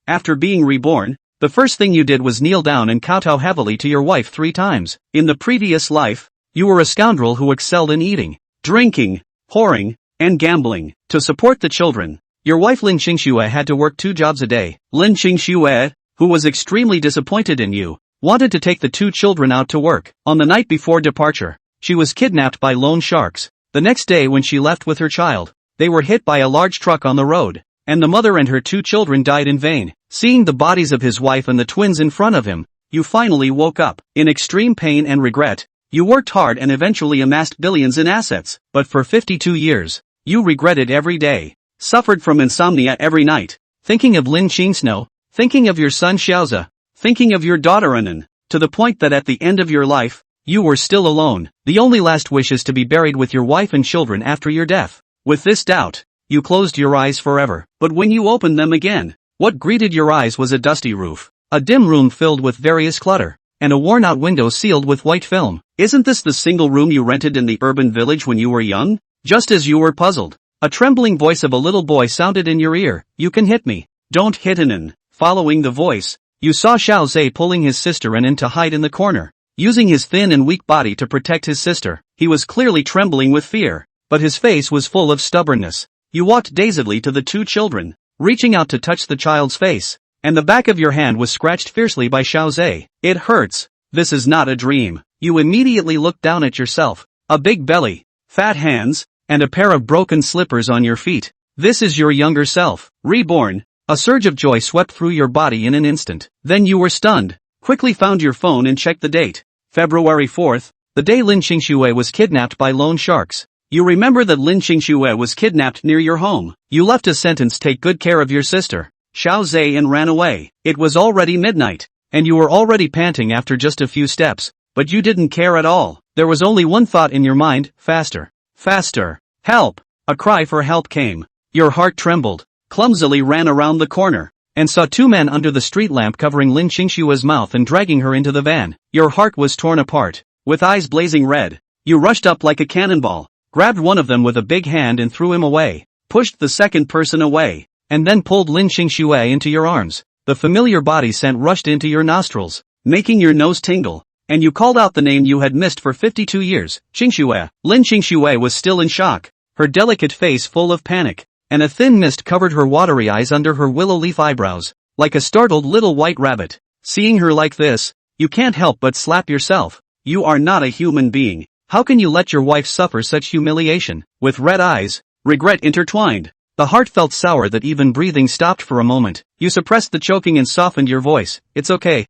After being reborn, the first thing you did was kneel down and kowtow heavily to your wife 3 times. In the previous life, you were a scoundrel who excelled in eating, drinking, whoring, and gambling. To support the children, your wife Lin Qingxue had to work 2 jobs a day. Lin Qingxue, who was extremely disappointed in you, wanted to take the 2 children out to work. On the night before departure, she was kidnapped by loan sharks. The next day when she left with her child, they were hit by a large truck on the road, and the mother and her 2 children died in vain. Seeing the bodies of his wife and the twins in front of him, you finally woke up. In extreme pain and regret, you worked hard and eventually amassed billions in assets, but for 52 years, you regretted every day, suffered from insomnia every night, thinking of Lin Qingxue, thinking of your son Xiaoze, thinking of your daughter Anan, to the point that at the end of your life, you were still alone. The only last wish is to be buried with your wife and children after your death. With this doubt, you closed your eyes forever. But when you opened them again, what greeted your eyes was a dusty roof, a dim room filled with various clutter, and a worn-out window sealed with white film. Isn't this the single room you rented in the urban village when you were young? Just as you were puzzled, a trembling voice of a little boy sounded in your ear. You can hit me. Don't hit Anan. Following the voice, you saw Xiaoze pulling his sister Anan to hide in the corner, using his thin and weak body to protect his sister. He was clearly trembling with fear, but his face was full of stubbornness. You walked dazedly to the 2 children, reaching out to touch the child's face, and the back of your hand was scratched fiercely by Xiaoze. It hurts. This is not a dream. You immediately looked down at yourself. A big belly, fat hands, and a pair of broken slippers on your feet. This is your younger self, reborn. A surge of joy swept through your body in an instant. Then you were stunned, quickly found your phone and checked the date. February 4th, the day Lin Qingxue was kidnapped by loan sharks. You remember that Lin Qingxue was kidnapped near your home. You left a sentence: take good care of your sister, Xiaoze, and ran away. It was already midnight, and you were already panting after just a few steps, but you didn't care at all. There was only one thought in your mind: faster, faster, help. A cry for help came. Your heart trembled, clumsily ran around the corner, and saw 2 men under the street lamp covering Lin Qingxue's mouth and dragging her into the van. Your heart was torn apart. With eyes blazing red, you rushed up like a cannonball, grabbed one of them with a big hand and threw him away, pushed the second person away, and then pulled Lin Qingxue into your arms. The familiar body scent rushed into your nostrils, making your nose tingle, and you called out the name you had missed for 52 years, Qingxue. Lin Qingxue was still in shock, her delicate face full of panic, and a thin mist covered her watery eyes under her willow leaf eyebrows, like a startled little white rabbit. Seeing her like this, you can't help but slap yourself. You are not a human being. How can you let your wife suffer such humiliation? With red eyes, regret intertwined, the heart felt sour that even breathing stopped for a moment. You suppressed the choking and softened your voice. It's okay,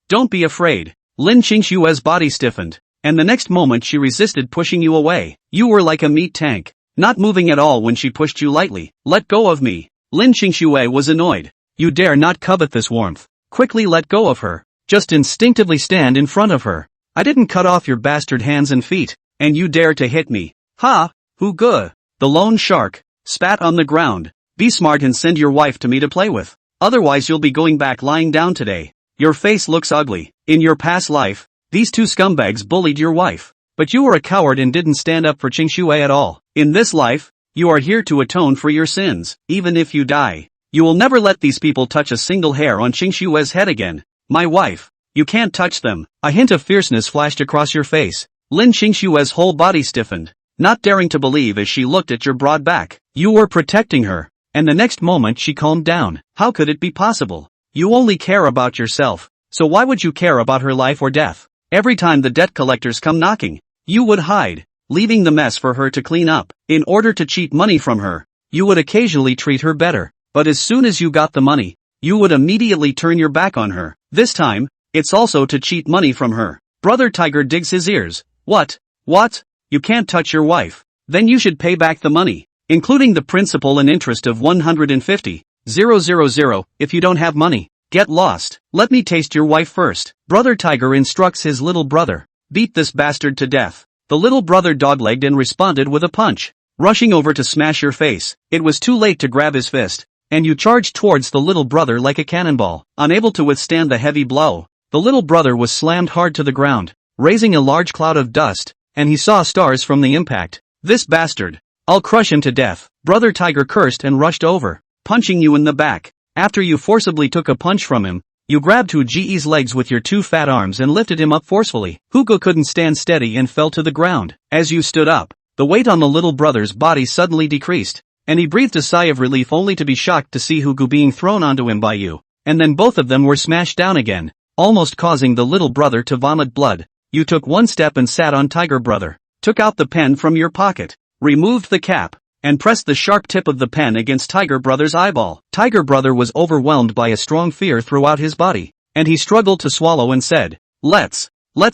don't be afraid. Lin Qingxue's body stiffened, and the next moment she resisted pushing you away. You were like a meat tank, not moving at all when she pushed you lightly. Let go of me. Lin Qingxue was annoyed. You dare not covet this warmth. Quickly let go of her. Just instinctively stand in front of her. I didn't cut off your bastard hands and feet, and you dare to hit me. Ha! Who good? The lone shark spat on the ground. Be smart and send your wife to me to play with. Otherwise you'll be going back lying down today. Your face looks ugly. In your past life, these 2 scumbags bullied your wife, but you were a coward and didn't stand up for Qingxue at all. In this life, you are here to atone for your sins. Even if you die, you will never let these people touch a single hair on Qingxue's head again. My wife, you can't touch them. A hint of fierceness flashed across your face. Lin Qingxue's whole body stiffened, not daring to believe as she looked at your broad back. You were protecting her, and the next moment she calmed down. How could it be possible? You only care about yourself, so why would you care about her life or death? Every time the debt collectors come knocking, you would hide, leaving the mess for her to clean up. In order to cheat money from her, you would occasionally treat her better, but as soon as you got the money, you would immediately turn your back on her. This time, it's also to cheat money from her. Brother Tiger digs his ears. What? You can't touch your wife. Then you should pay back the money, including the principal and interest of 150,000. If you don't have money, get lost. Let me taste your wife first. Brother Tiger instructs his little brother. Beat this bastard to death. The little brother doglegged and responded with a punch, rushing over to smash your face. It was too late to grab his fist, and you charged towards the little brother like a cannonball. Unable to withstand the heavy blow, the little brother was slammed hard to the ground, raising a large cloud of dust, and he saw stars from the impact. This bastard! I'll crush him to death. Brother Tiger cursed and rushed over, punching you in the back. After you forcibly took a punch from him, you grabbed Hu Ji's legs with your two fat arms and lifted him up forcefully. Hugo couldn't stand steady and fell to the ground. As you stood up, the weight on the little brother's body suddenly decreased, and he breathed a sigh of relief only to be shocked to see Hugo being thrown onto him by you. And then both of them were smashed down again, almost causing the little brother to vomit blood. You took one step and sat on Tiger Brother, took out the pen from your pocket, removed the cap, and pressed the sharp tip of the pen against Tiger Brother's eyeball. Tiger Brother was overwhelmed by a strong fear throughout his body, and he struggled to swallow and said, Let's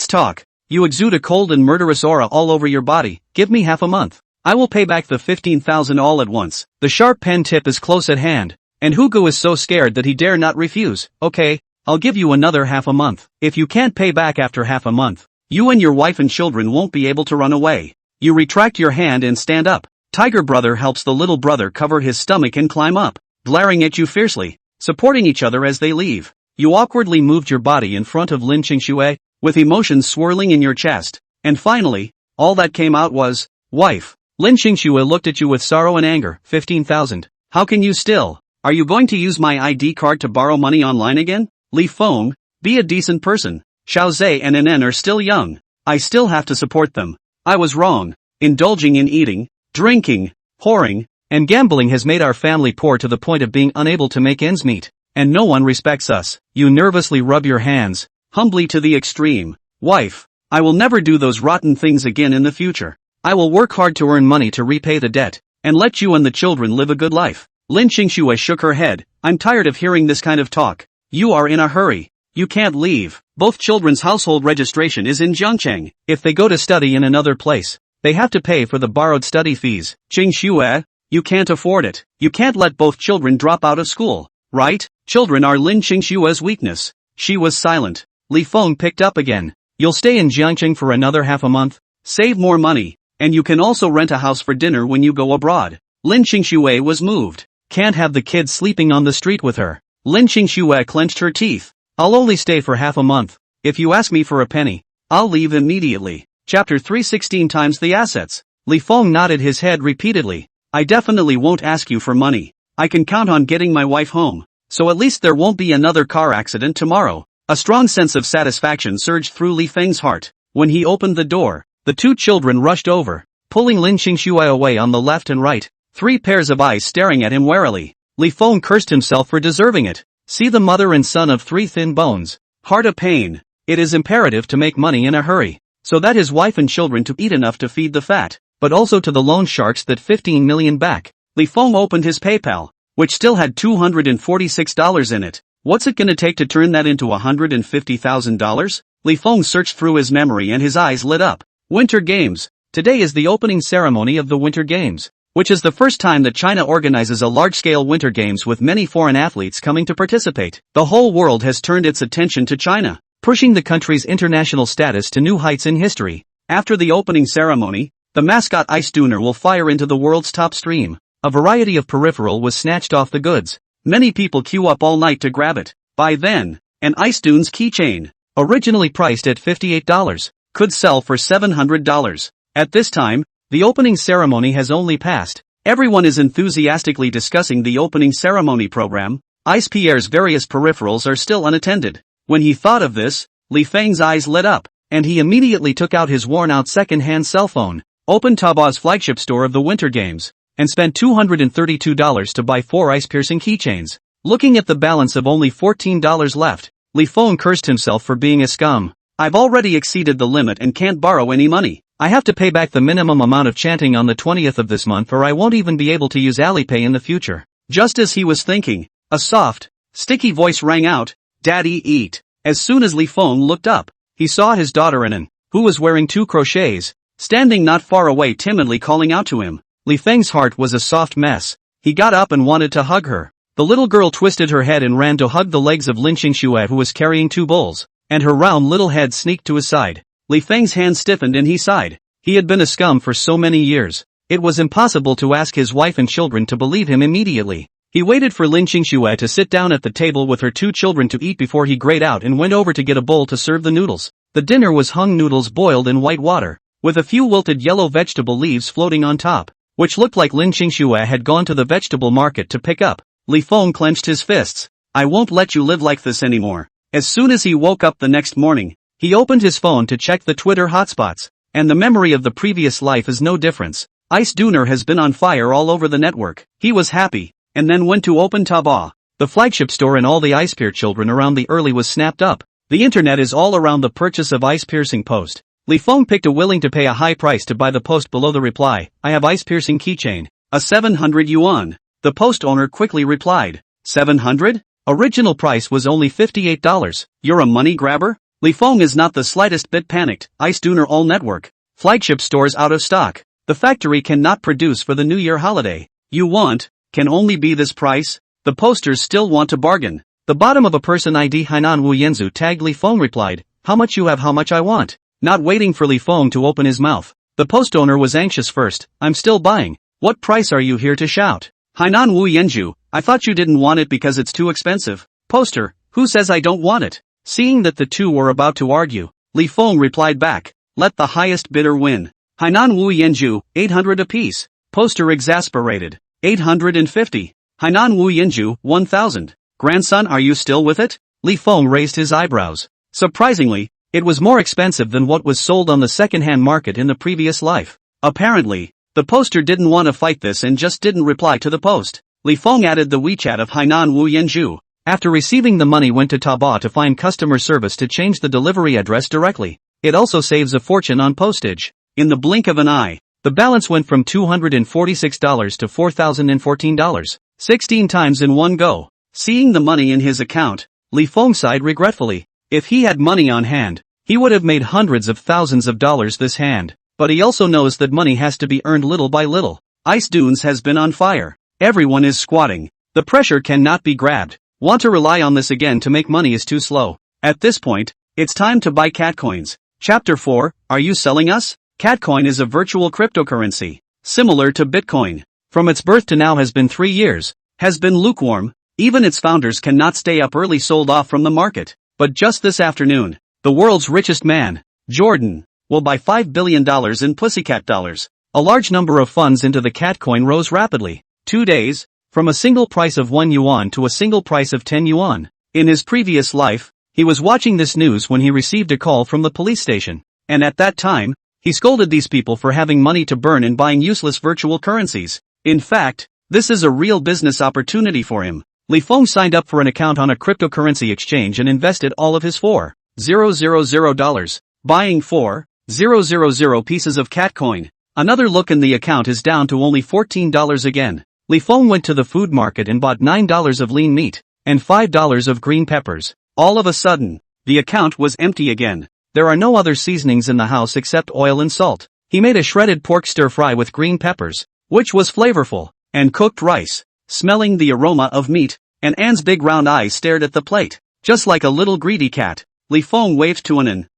talk. You exude a cold and murderous aura all over your body. Give me half a month. I will pay back the 15,000 all at once. The sharp pen tip is close at hand, and Hugo is so scared that he dare not refuse. Okay, I'll give you another half a month. If you can't pay back after half a month, you and your wife and children won't be able to run away. You retract your hand and stand up. Tiger Brother helps the little brother cover his stomach and climb up, glaring at you fiercely, supporting each other as they leave. You awkwardly moved your body in front of Lin Qingxue, with emotions swirling in your chest. And finally, all that came out was, wife. Lin Qingxue looked at you with sorrow and anger. 15,000. How can you still? Are you going to use my ID card to borrow money online again? Li Feng, be a decent person. Xiao Zhe and Nen are still young. I still have to support them. I was wrong. Indulging in eating, drinking, whoring, and gambling has made our family poor to the point of being unable to make ends meet, and no one respects us. You nervously rub your hands, humbly to the extreme. Wife, I will never do those rotten things again in the future. I will work hard to earn money to repay the debt, and let you and the children live a good life. Lin Qingxue shook her head. I'm tired of hearing this kind of talk. You are in a hurry. You can't leave. Both children's household registration is in Jiangcheng. If they go to study in another place, they have to pay for the borrowed study fees. Qingxue, you can't afford it. You can't let both children drop out of school, right? Children are Lin Qingxue's weakness. She was silent. Li Feng picked up again. You'll stay in Jiangcheng for another half a month, save more money, and you can also rent a house for dinner when you go abroad. Lin Qingxue was moved. Can't have the kids sleeping on the street with her. Lin Qingxue clenched her teeth. I'll only stay for half a month. If you ask me for a penny, I'll leave immediately. Chapter 3:16 times the assets. Li Feng nodded his head repeatedly. I definitely won't ask you for money. I can count on getting my wife home, so at least there won't be another car accident tomorrow. A strong sense of satisfaction surged through Li Feng's heart. When he opened the door, the two children rushed over, pulling Lin Qingxue away on the left and right, 3 pairs of eyes staring at him warily. Li Feng cursed himself for deserving it. See the mother and son of 3 thin bones. Heart a pain. It is imperative to make money in a hurry, so that his wife and children to eat enough to feed the fat, but also to the loan sharks that 15 million back. Li Feng opened his PayPal, which still had $246 in it. What's it gonna take to turn that into $150,000? Li Feng searched through his memory and his eyes lit up. Winter Games. Today is the opening ceremony of the Winter Games, which is the first time that China organizes a large-scale Winter Games with many foreign athletes coming to participate. The whole world has turned its attention to China, pushing the country's international status to new heights in history. After the opening ceremony, the mascot ice dooner will fire into the world's top stream. A variety of peripheral was snatched off the goods. Many people queue up all night to grab it. By then, an Ice Dunes keychain, originally priced at $58, could sell for $700. At this time, the opening ceremony has only passed. Everyone is enthusiastically discussing the opening ceremony program. Ice Pierre's various peripherals are still unattended. When he thought of this, Li Feng's eyes lit up, and he immediately took out his worn-out second-hand cell phone, opened Taobao flagship store of the Winter Games, and spent $232 to buy 4 ice-piercing keychains. Looking at the balance of only $14 left, Li Feng cursed himself for being a scum. I've already exceeded the limit and can't borrow any money. I have to pay back the minimum amount of chanting on the 20th of this month or I won't even be able to use Alipay in the future. Just as he was thinking, a soft, sticky voice rang out, Daddy eat. As soon as Li Feng looked up, he saw his daughter Nen, who was wearing 2 crochets, standing not far away timidly calling out to him. Li Feng's heart was a soft mess. He got up and wanted to hug her. The little girl twisted her head and ran to hug the legs of Lin Qingxue who was carrying 2 bowls, and her round little head sneaked to his side. Li Feng's hand stiffened and he sighed. He had been a scum for so many years. It was impossible to ask his wife and children to believe him immediately. He waited for Lin Qingxue to sit down at the table with her 2 children to eat before he grayed out and went over to get a bowl to serve the noodles. The dinner was hung noodles boiled in white water, with a few wilted yellow vegetable leaves floating on top, which looked like Lin Qingxue had gone to the vegetable market to pick up. Li Feng clenched his fists. I won't let you live like this anymore. As soon as he woke up the next morning, he opened his phone to check the Twitter hotspots, and the memory of the previous life is no difference. Ice Dooner has been on fire all over the network. He was happy, and then went to open Taobao. The flagship store and all the ice peer children around the early was snapped up. The internet is all around the purchase of ice piercing post. Li Feng picked a willing to pay a high price to buy the post below the reply. I have ice piercing keychain. A 700 yuan. The post owner quickly replied. 700? Original price was only $58. You're a money grabber? Li Feng is not the slightest bit panicked. Ice Dooner all network. Flagship stores out of stock. The factory cannot produce for the New Year holiday. You want? Can only be this price? The posters still want to bargain. The bottom of a person ID Hainan Wu Yanzu tagged Li Feng replied. How much you have, how much I want. Not waiting for Li Feng to open his mouth. The post owner was anxious first. I'm still buying. What price are you here to shout? Hainan Wu Yanzu, I thought you didn't want it because it's too expensive. Poster, who says I don't want it? Seeing that the two were about to argue, Li Feng replied back. Let the highest bidder win. Hainan Wu Yanzu, 800 apiece. Poster exasperated. 850. Hainan Wu Yanzu, 1000. Grandson, are you still with it? Li Feng raised his eyebrows. Surprisingly, it was more expensive than what was sold on the second-hand market in the previous life. Apparently, the poster didn't want to fight this and just didn't reply to the post. Li Feng added the WeChat of Hainan Wu Yanzu. After receiving the money, went to Taobao to find customer service to change the delivery address directly. It also saves a fortune on postage. In the blink of an eye, the balance went from $246 to $4,014. 16 times in one go. Seeing the money in his account, Li Feng sighed regretfully. If he had money on hand, he would have made hundreds of thousands of dollars this hand. But he also knows that money has to be earned little by little. Ice Dunes has been on fire. Everyone is squatting. The pressure cannot be grabbed. Want to rely on this again to make money is too slow. At this point, it's time to buy catcoins. Chapter 4, Are you selling us? Catcoin is a virtual cryptocurrency, similar to Bitcoin. From its birth to now has been 3 years, has been lukewarm. Even its founders cannot stay up early, sold off from the market. But just this afternoon, the world's richest man, Jordan, will buy $5 billion in pussycat dollars. A large number of funds into the catcoin rose rapidly. 2 days, from a single price of 1 yuan to a single price of 10 yuan. In his previous life, he was watching this news when he received a call from the police station. And at that time, he scolded these people for having money to burn and buying useless virtual currencies. In fact, this is a real business opportunity for him. Li Feng signed up for an account on a cryptocurrency exchange and invested all of his $4,000, buying 4,000 pieces of catcoin. Another look and the account is down to only $14 again. Li Feng went to the food market and bought $9 of lean meat, and $5 of green peppers. All of a sudden, the account was empty again. There are no other seasonings in the house except oil and salt. He made a shredded pork stir-fry with green peppers, which was flavorful, and cooked rice. Smelling the aroma of meat, and Anne's big round eyes stared at the plate. Just like a little greedy cat, Li Feng waved to Anan,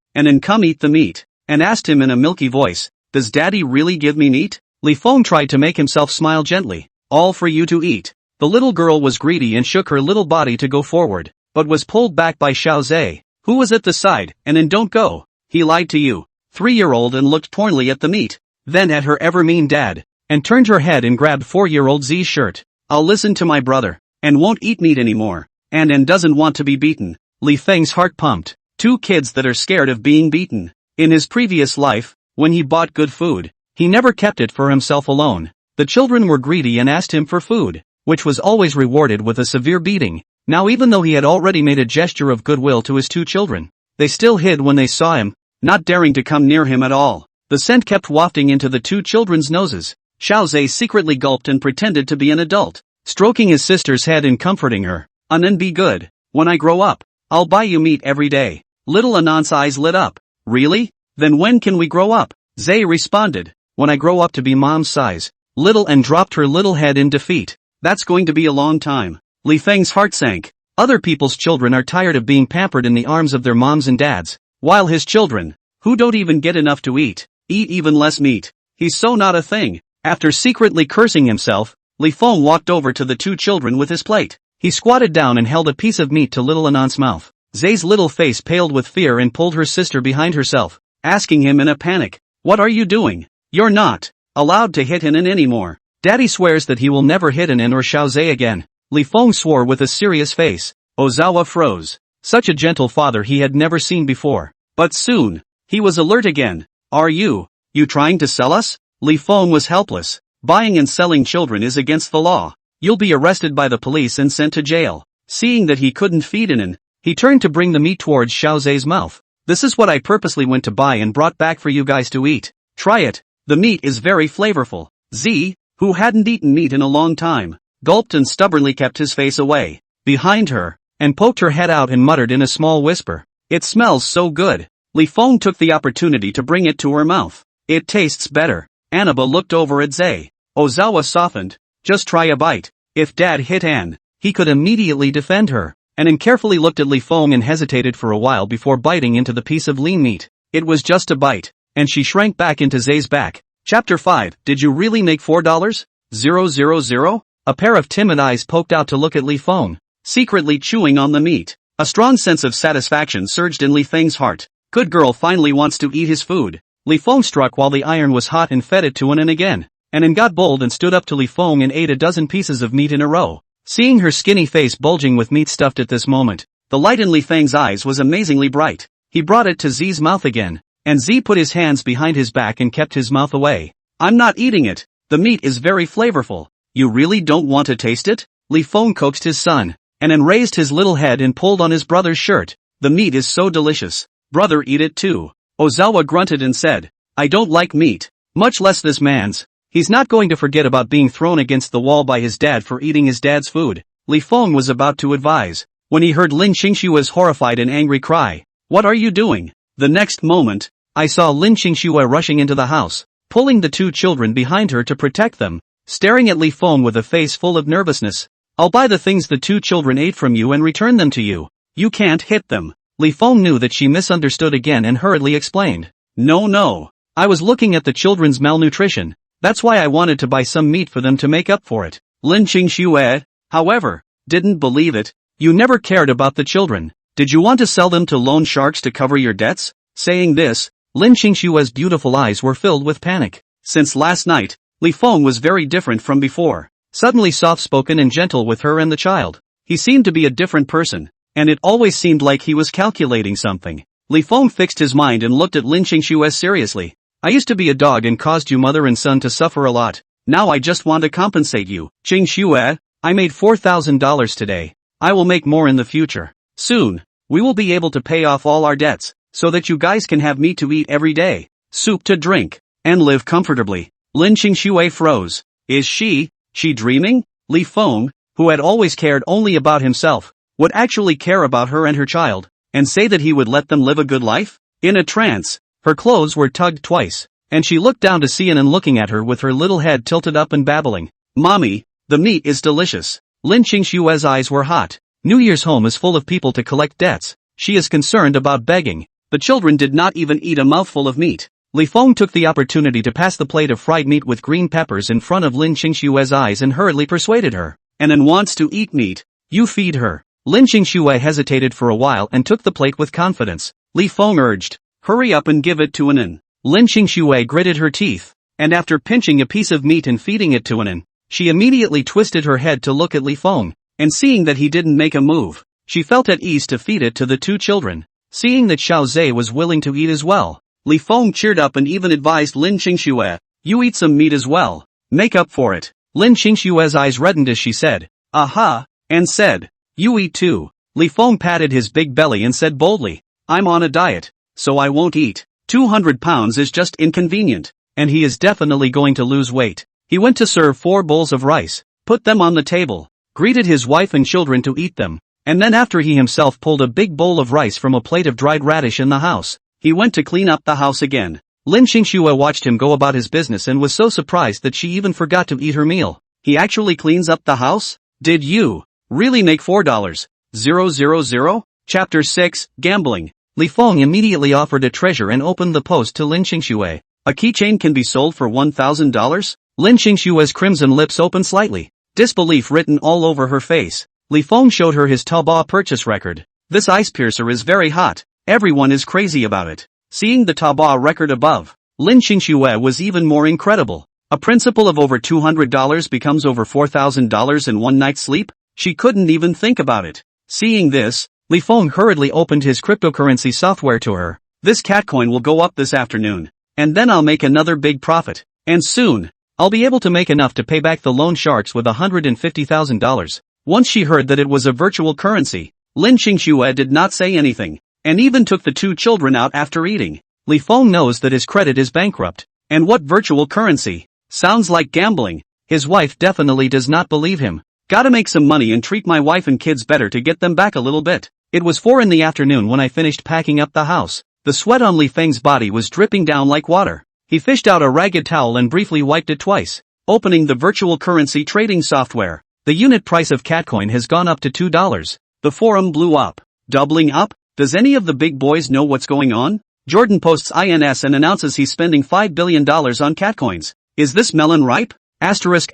come eat the meat, and asked him in a milky voice, does daddy really give me meat? Li Feng tried to make himself smile gently. All for you to eat. The little girl was greedy and shook her little body to go forward, but was pulled back by Xiao Zhe, who was at the side. Anan, don't go. He lied to you. 3-year-old and looked tornily at the meat, then at her ever mean dad, and turned her head and grabbed 4-year-old Z's shirt. I'll listen to my brother, and won't eat meat anymore. And doesn't want to be beaten. Li Feng's heart pumped. 2 kids that are scared of being beaten. In his previous life, when he bought good food, he never kept it for himself alone. The children were greedy and asked him for food, which was always rewarded with a severe beating. Now even though he had already made a gesture of goodwill to his 2 children, they still hid when they saw him, not daring to come near him at all. The scent kept wafting into the 2 children's noses. Xiao Zhe secretly gulped and pretended to be an adult, stroking his sister's head and comforting her. Anan, be good. When I grow up, I'll buy you meat every day. Little Anan's eyes lit up. Really? Then when can we grow up? Zhe responded. When I grow up to be mom's size. Little An dropped her little head in defeat. That's going to be a long time. Li Feng's heart sank. Other people's children are tired of being pampered in the arms of their moms and dads, while his children, who don't even get enough to eat even less meat. He's so not a thing. After secretly cursing himself, Li Feng walked over to the 2 children with his plate. He squatted down and held a piece of meat to little Anan's mouth. Zhe's little face paled with fear and pulled her sister behind herself, asking him in a panic, what are you doing? You're not allowed to hit Anan anymore. Daddy swears that he will never hit Anan or Xiao Zhe again. Li Feng swore with a serious face. Ozawa froze. Such a gentle father he had never seen before. But soon, he was alert again. Are you trying to sell us? Li Feng was helpless. Buying and selling children is against the law. You'll be arrested by the police and sent to jail. Seeing that he couldn't feed Anan, he turned to bring the meat towards Xiao Zhe's mouth. This is what I purposely went to buy and brought back for you guys to eat. Try it. The meat is very flavorful. Z, who hadn't eaten meat in a long time, gulped and stubbornly kept his face away, behind her, and poked her head out and muttered in a small whisper. It smells so good. Li Feng took the opportunity to bring it to her mouth. It tastes better. Annabelle looked over at Zhe. Ozawa softened. Just try a bite. If Dad hit Anne, he could immediately defend her. Anan carefully looked at Li Feng and hesitated for a while before biting into the piece of lean meat. It was just a bite, and she shrank back into Zhe's back. Chapter 5. Did you really make $4,000? A pair of timid eyes poked out to look at Li Feng, secretly chewing on the meat. A strong sense of satisfaction surged in Li Feng's heart. Good girl finally wants to eat his food. Li Feng struck while the iron was hot and fed it to Anan again. Anan got bold and stood up to Li Feng and ate a dozen pieces of meat in a row. Seeing her skinny face bulging with meat stuffed at this moment, the light in Li Feng's eyes was amazingly bright. He brought it to Z's mouth again, and Z put his hands behind his back and kept his mouth away. I'm not eating it. The meat is very flavorful. You really don't want to taste it? Li Feng coaxed his son, and then raised his little head and pulled on his brother's shirt. The meat is so delicious. Brother, eat it too. Ozawa grunted and said, I don't like meat, much less this man's. He's not going to forget about being thrown against the wall by his dad for eating his dad's food. Li Feng was about to advise, when he heard Lin Qingshua's horrified and angry cry. What are you doing? The next moment, I saw Lin Qingxue rushing into the house, pulling the two children behind her to protect them, staring at Li Feng with a face full of nervousness. I'll buy the things the two children ate from you and return them to you. You can't hit them. Li Feng knew that she misunderstood again and hurriedly explained. No. I was looking at the children's malnutrition. That's why I wanted to buy some meat for them to make up for it. Lin Qingxue, however, didn't believe it. You never cared about the children. Did you want to sell them to loan sharks to cover your debts? Saying this, Lin Qingxue's beautiful eyes were filled with panic. Since last night, Li Feng was very different from before. Suddenly soft-spoken and gentle with her and the child. He seemed to be a different person, and it always seemed like he was calculating something. Li Feng fixed his mind and looked at Lin Qingxue seriously. I used to be a dog and caused you mother and son to suffer a lot. Now I just want to compensate you. Qingxue, I made $4,000 today. I will make more in the future. Soon, we will be able to pay off all our debts, so that you guys can have meat to eat every day, soup to drink, and live comfortably. Lin Qingxue froze. Is she dreaming? Li Feng, who had always cared only about himself, would actually care about her and her child, and say that he would let them live a good life? In a trance, her clothes were tugged twice, and she looked down to see Anan looking at her with her little head tilted up and babbling. Mommy, the meat is delicious. Lin Qingxue's eyes were hot. New Year's home is full of people to collect debts. She is concerned about begging. The children did not even eat a mouthful of meat. Li Feng took the opportunity to pass the plate of fried meat with green peppers in front of Lin Qingxue's eyes and hurriedly persuaded her. Anan wants to eat meat. You feed her. Lin Qingxue hesitated for a while and took the plate with confidence. Li Feng urged. Hurry up and give it to Anan. Lin Qingxue gritted her teeth, and after pinching a piece of meat and feeding it to Anan, she immediately twisted her head to look at Li Feng, and seeing that he didn't make a move, she felt at ease to feed it to the two children. Seeing that Xiao Zhe was willing to eat as well, Li Feng cheered up and even advised Lin Qingxue, you eat some meat as well. Make up for it. Lin Qingxue's eyes reddened as she said, aha, and said, you eat too. Li Feng patted his big belly and said boldly, I'm on a diet, so I won't eat. 200 pounds is just inconvenient, and he is definitely going to lose weight. He went to serve 4 bowls of rice, put them on the table, greeted his wife and children to eat them, and then after he himself pulled a big bowl of rice from a plate of dried radish in the house, he went to clean up the house again. Lin Qingxue watched him go about his business and was so surprised that she even forgot to eat her meal. He actually cleans up the house? Did you really make $4,000? Chapter 6, Gambling. Li Feng immediately offered a treasure and opened the post to Lin Qingxue. A keychain can be sold for $1,000? Lin Qingxue's crimson lips opened slightly, disbelief written all over her face. Li Feng showed her his Taobao purchase record. This ice piercer is very hot. Everyone is crazy about it. Seeing the Taobao record above, Lin Qingxue was even more incredible. A principal of over $200 becomes over $4,000 in one night's sleep? She couldn't even think about it. Seeing this, Li Feng hurriedly opened his cryptocurrency software to her. This cat coin will go up this afternoon. And then I'll make another big profit. And soon, I'll be able to make enough to pay back the loan sharks with $150,000. Once she heard that it was a virtual currency, Lin Qingxue did not say anything, and even took the two children out after eating. Li Feng knows that his credit is bankrupt. And what virtual currency? Sounds like gambling. His wife definitely does not believe him. Gotta make some money and treat my wife and kids better to get them back a little bit. It was 4 in the afternoon when I finished packing up the house. The sweat on Li Feng's body was dripping down like water. He fished out a ragged towel and briefly wiped it twice. Opening the virtual currency trading software. The unit price of Catcoin has gone up to $2. The forum blew up. Doubling up? Does any of the big boys know what's going on? Jordan posts INS and announces he's spending $5 billion on Catcoins. Is this melon ripe? Asterisk.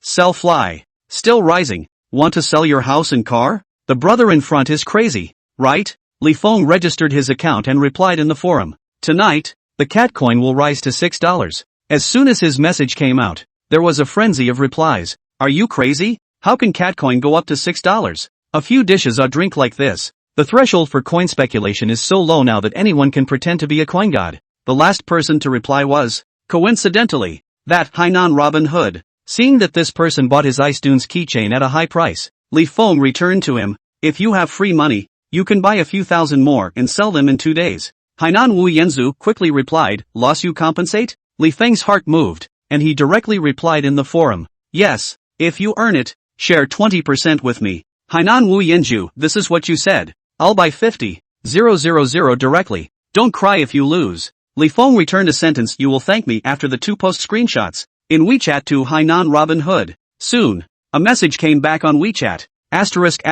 Sell fly. Still rising. Want to sell your house and car? The brother in front is crazy, right? Li Feng registered his account and replied in the forum. Tonight, the Catcoin will rise to $6. As soon as his message came out, there was a frenzy of replies. Are you crazy? How can Catcoin go up to $6? A few dishes a drink like this. The threshold for coin speculation is so low now that anyone can pretend to be a coin god. The last person to reply was, coincidentally, that Hainan Robin Hood. Seeing that this person bought his Ice Dunes keychain at a high price, Li Feng returned to him. If you have free money, you can buy a few thousand more and sell them in 2 days. Hainan Wu Yanzu quickly replied, loss you compensate? Li Feng's heart moved, and he directly replied in the forum. Yes, if you earn it, share 20% with me. Hainan Wu Yanzu, this is what you said. I'll buy 50,000 directly. Don't cry if you lose. Li Feng returned a sentence, you will thank me, after the 2 post screenshots. In WeChat to Hainan Robin Hood. Soon, a message came back on WeChat. Asterisk.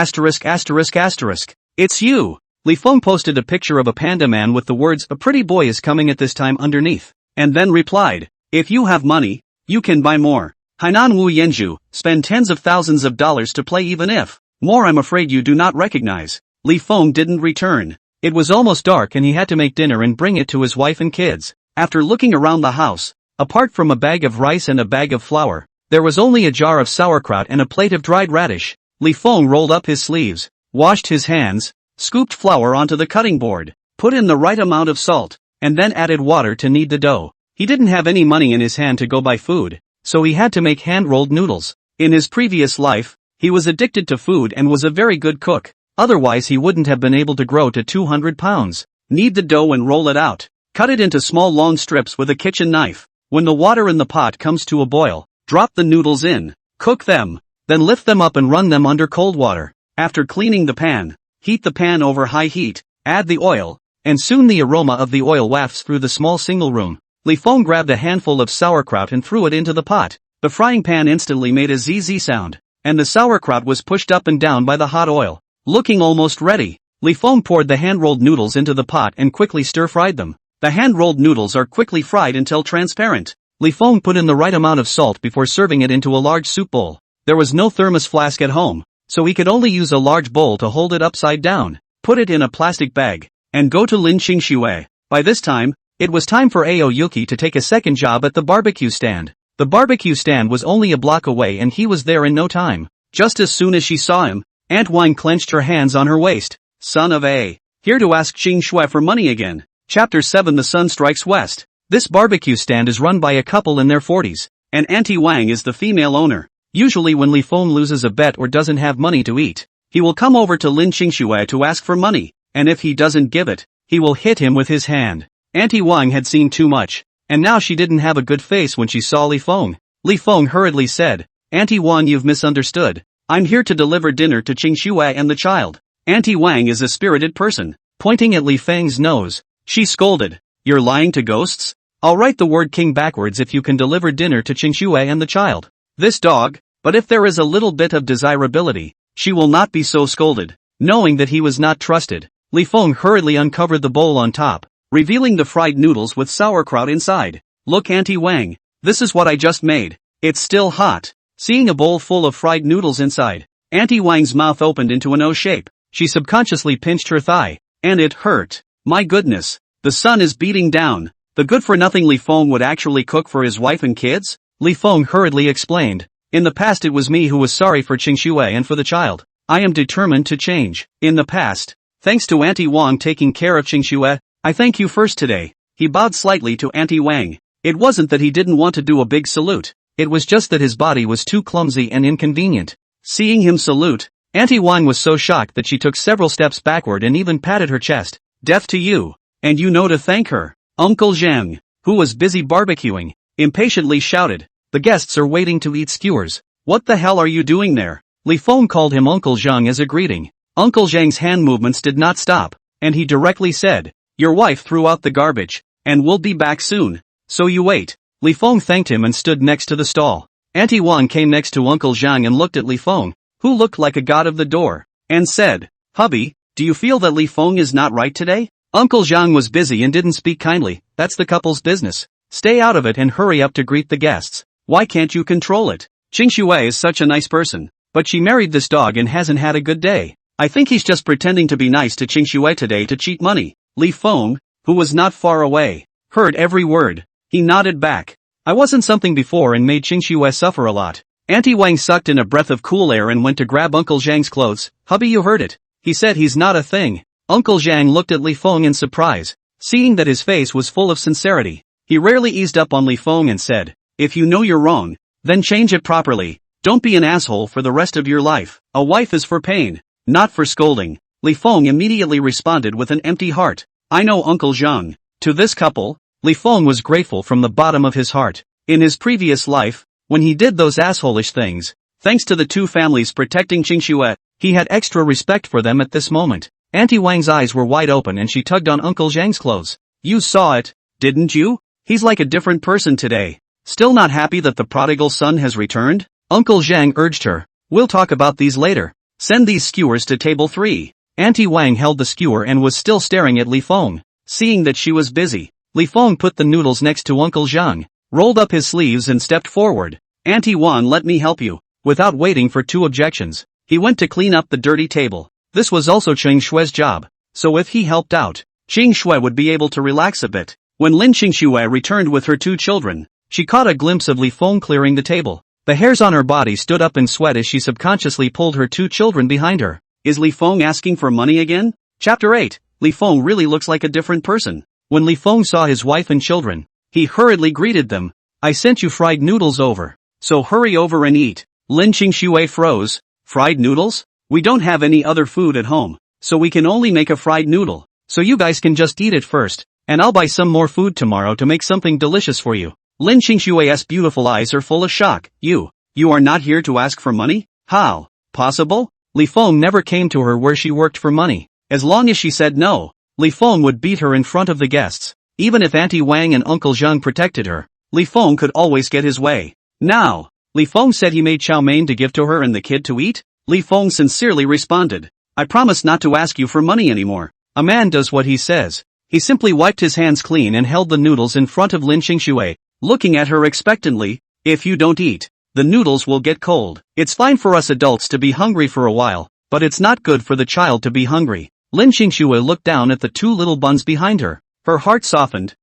It's you. Li Feng posted a picture of a panda man with the words, a pretty boy is coming at this time underneath. And then replied, if you have money, you can buy more. Hainan Wu Yanzu, spend tens of thousands of dollars to play even if. More I'm afraid you do not recognize. Li Feng didn't return. It was almost dark and he had to make dinner and bring it to his wife and kids. After looking around the house, apart from a bag of rice and a bag of flour, there was only a jar of sauerkraut and a plate of dried radish. Li Feng rolled up his sleeves, washed his hands, scooped flour onto the cutting board, put in the right amount of salt, and then added water to knead the dough. He didn't have any money in his hand to go buy food, so he had to make hand-rolled noodles. In his previous life, he was addicted to food and was a very good cook. Otherwise he wouldn't have been able to grow to 200 pounds. Knead the dough and roll it out. Cut it into small long strips with a kitchen knife. When the water in the pot comes to a boil, drop the noodles in. Cook them. Then lift them up and run them under cold water. After cleaning the pan, heat the pan over high heat, add the oil, and soon the aroma of the oil wafts through the small single room. Li Feng grabbed a handful of sauerkraut and threw it into the pot. The frying pan instantly made a zzz sound, and the sauerkraut was pushed up and down by the hot oil. Looking almost ready, Li Feng poured the hand-rolled noodles into the pot and quickly stir-fried them. The hand-rolled noodles are quickly fried until transparent. Li Feng put in the right amount of salt before serving it into a large soup bowl. There was no thermos flask at home, so he could only use a large bowl to hold it upside down. Put it in a plastic bag, and go to Lin Qingxue. By this time, it was time for Ao Yuki to take a second job at the barbecue stand. The barbecue stand was only a block away and he was there in no time. Just as soon as she saw him, Aunt Wine clenched her hands on her waist. Son of a. Here to ask Qingxue for money again. Chapter 7 The Sun Strikes West. This barbecue stand is run by a couple in their 40s, and Auntie Wang is the female owner. Usually when Li Feng loses a bet or doesn't have money to eat, he will come over to Lin Qingxue to ask for money, and if he doesn't give it, he will hit him with his hand. Auntie Wang had seen too much, and now she didn't have a good face when she saw Li Feng. Li Feng hurriedly said, Auntie Wang, you've misunderstood. I'm here to deliver dinner to Qingxue and the child. Auntie Wang is a spirited person. Pointing at Li Feng's nose, she scolded, you're lying to ghosts? I'll write the word king backwards if you can deliver dinner to Qingxue and the child. This dog, but if there is a little bit of desirability, she will not be so scolded. Knowing that he was not trusted, Li Feng hurriedly uncovered the bowl on top, revealing the fried noodles with sauerkraut inside. Look Auntie Wang, this is what I just made. It's still hot. Seeing a bowl full of fried noodles inside, Auntie Wang's mouth opened into an O shape. She subconsciously pinched her thigh, and it hurt. My goodness, the sun is beating down. The good-for-nothing Li Feng would actually cook for his wife and kids? Li Feng hurriedly explained. In the past it was me who was sorry for Qingshui and for the child. I am determined to change. In the past, thanks to Auntie Wang taking care of Qingshui, I thank you first today. He bowed slightly to Auntie Wang. It wasn't that he didn't want to do a big salute. It was just that his body was too clumsy and inconvenient. Seeing him salute, Auntie Wang was so shocked that she took several steps backward and even patted her chest. Deaf to you. And you know to thank her. Uncle Zhang, who was busy barbecuing, impatiently shouted, "The guests are waiting to eat skewers. What the hell are you doing there?" Li Feng called him Uncle Zhang as a greeting. Uncle Zhang's hand movements did not stop, and he directly said, "Your wife threw out the garbage, and will be back soon. So you wait." Li Feng thanked him and stood next to the stall. Auntie Wang came next to Uncle Zhang and looked at Li Feng, who looked like a god of the door, and said, "Hubby, do you feel that Li Feng is not right today?" Uncle Zhang was busy and didn't speak kindly. "That's the couple's business. Stay out of it and hurry up to greet the guests. Why can't you control it? Qingshui is such a nice person, but she married this dog and hasn't had a good day. I think he's just pretending to be nice to Qingshui today to cheat money." Li Feng, who was not far away, heard every word. He nodded back. "I wasn't something before and made Qingshui suffer a lot." Auntie Wang sucked in a breath of cool air and went to grab Uncle Zhang's clothes. "Hubby, you heard it. He said he's not a thing." Uncle Zhang looked at Li Feng in surprise, seeing that his face was full of sincerity. He rarely eased up on Li Feng and said, "If you know you're wrong, then change it properly. Don't be an asshole for the rest of your life. A wife is for pain, not for scolding." Li Feng immediately responded with an empty heart. "I know Uncle Zhang." To this couple, Li Feng was grateful from the bottom of his heart. In his previous life, when he did those assholish things, thanks to the two families protecting Qingshui, he had extra respect for them at this moment. Auntie Wang's eyes were wide open and she tugged on Uncle Zhang's clothes. "You saw it, didn't you? He's like a different person today. Still not happy that the prodigal son has returned?" Uncle Zhang urged her. "We'll talk about these later. Send these skewers to table 3. Auntie Wang held the skewer and was still staring at Li Feng. Seeing that she was busy, Li Feng put the noodles next to Uncle Zhang, rolled up his sleeves and stepped forward. "Auntie Wang, let me help you." Without waiting for two objections, he went to clean up the dirty table. This was also Qingshui's job, so if he helped out, Qingshui would be able to relax a bit. When Lin Qingshui returned with her two children, she caught a glimpse of Li Feng clearing the table. The hairs on her body stood up in sweat as she subconsciously pulled her two children behind her. Is Li Feng asking for money again? Chapter 8. Li Feng really looks like a different person. When Li Feng saw his wife and children, he hurriedly greeted them. "I sent you fried noodles over, so hurry over and eat." Lin Qingshui froze. "Fried noodles? We don't have any other food at home, so we can only make a fried noodle. So you guys can just eat it first, and I'll buy some more food tomorrow to make something delicious for you." Lin Qingshui's beautiful eyes are full of shock. You are not here to ask for money? How possible? Li Feng never came to her where she worked for money. As long as she said no, Li Feng would beat her in front of the guests. Even if Auntie Wang and Uncle Zhang protected her, Li Feng could always get his way. Now, Li Feng said he made chow mein to give to her and the kid to eat? Li Feng sincerely responded, "I promise not to ask you for money anymore." A man does what he says. He simply wiped his hands clean and held the noodles in front of Lin Qingshui, looking at her expectantly. "If you don't eat, the noodles will get cold. It's fine for us adults to be hungry for a while, but it's not good for the child to be hungry." Lin Qingshui looked down at the two little buns behind her. Her heart softened.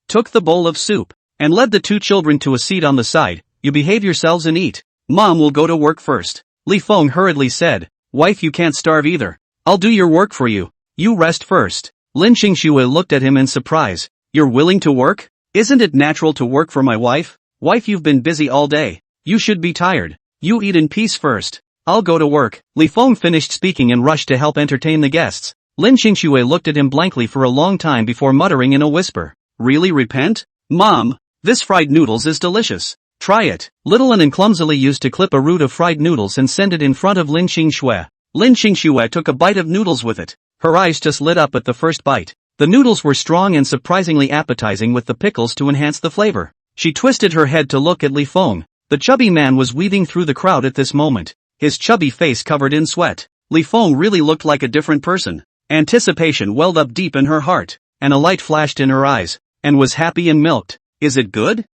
Took the bowl of soup, and led the two children to a seat on the side. "You behave yourselves and eat. Mom will go to work first." Li Feng hurriedly said, "Wife, you can't starve either. I'll do your work for you. You rest first." Lin Qingshui looked at him in surprise. "You're willing to work? Isn't it natural to work for my wife? Wife, you've been busy all day. You should be tired. You eat in peace first. I'll go to work." Li Feng finished speaking and rushed to help entertain the guests. Lin Qingshui looked at him blankly for a long time before muttering in a whisper, "Really repent? Mom, this fried noodles is delicious. Try it." Little and clumsily used to clip a root of fried noodles and send it in front of Lin Qingshui. Lin Qingshui took a bite of noodles with it. Her eyes just lit up at the first bite. The noodles were strong and surprisingly appetizing with the pickles to enhance the flavor. She twisted her head to look at Li Feng. The chubby man was weaving through the crowd at this moment, his chubby face covered in sweat. Li Feng really looked like a different person. Anticipation welled up deep in her heart, and a light flashed in her eyes, and was happy and milked. "Is it good?"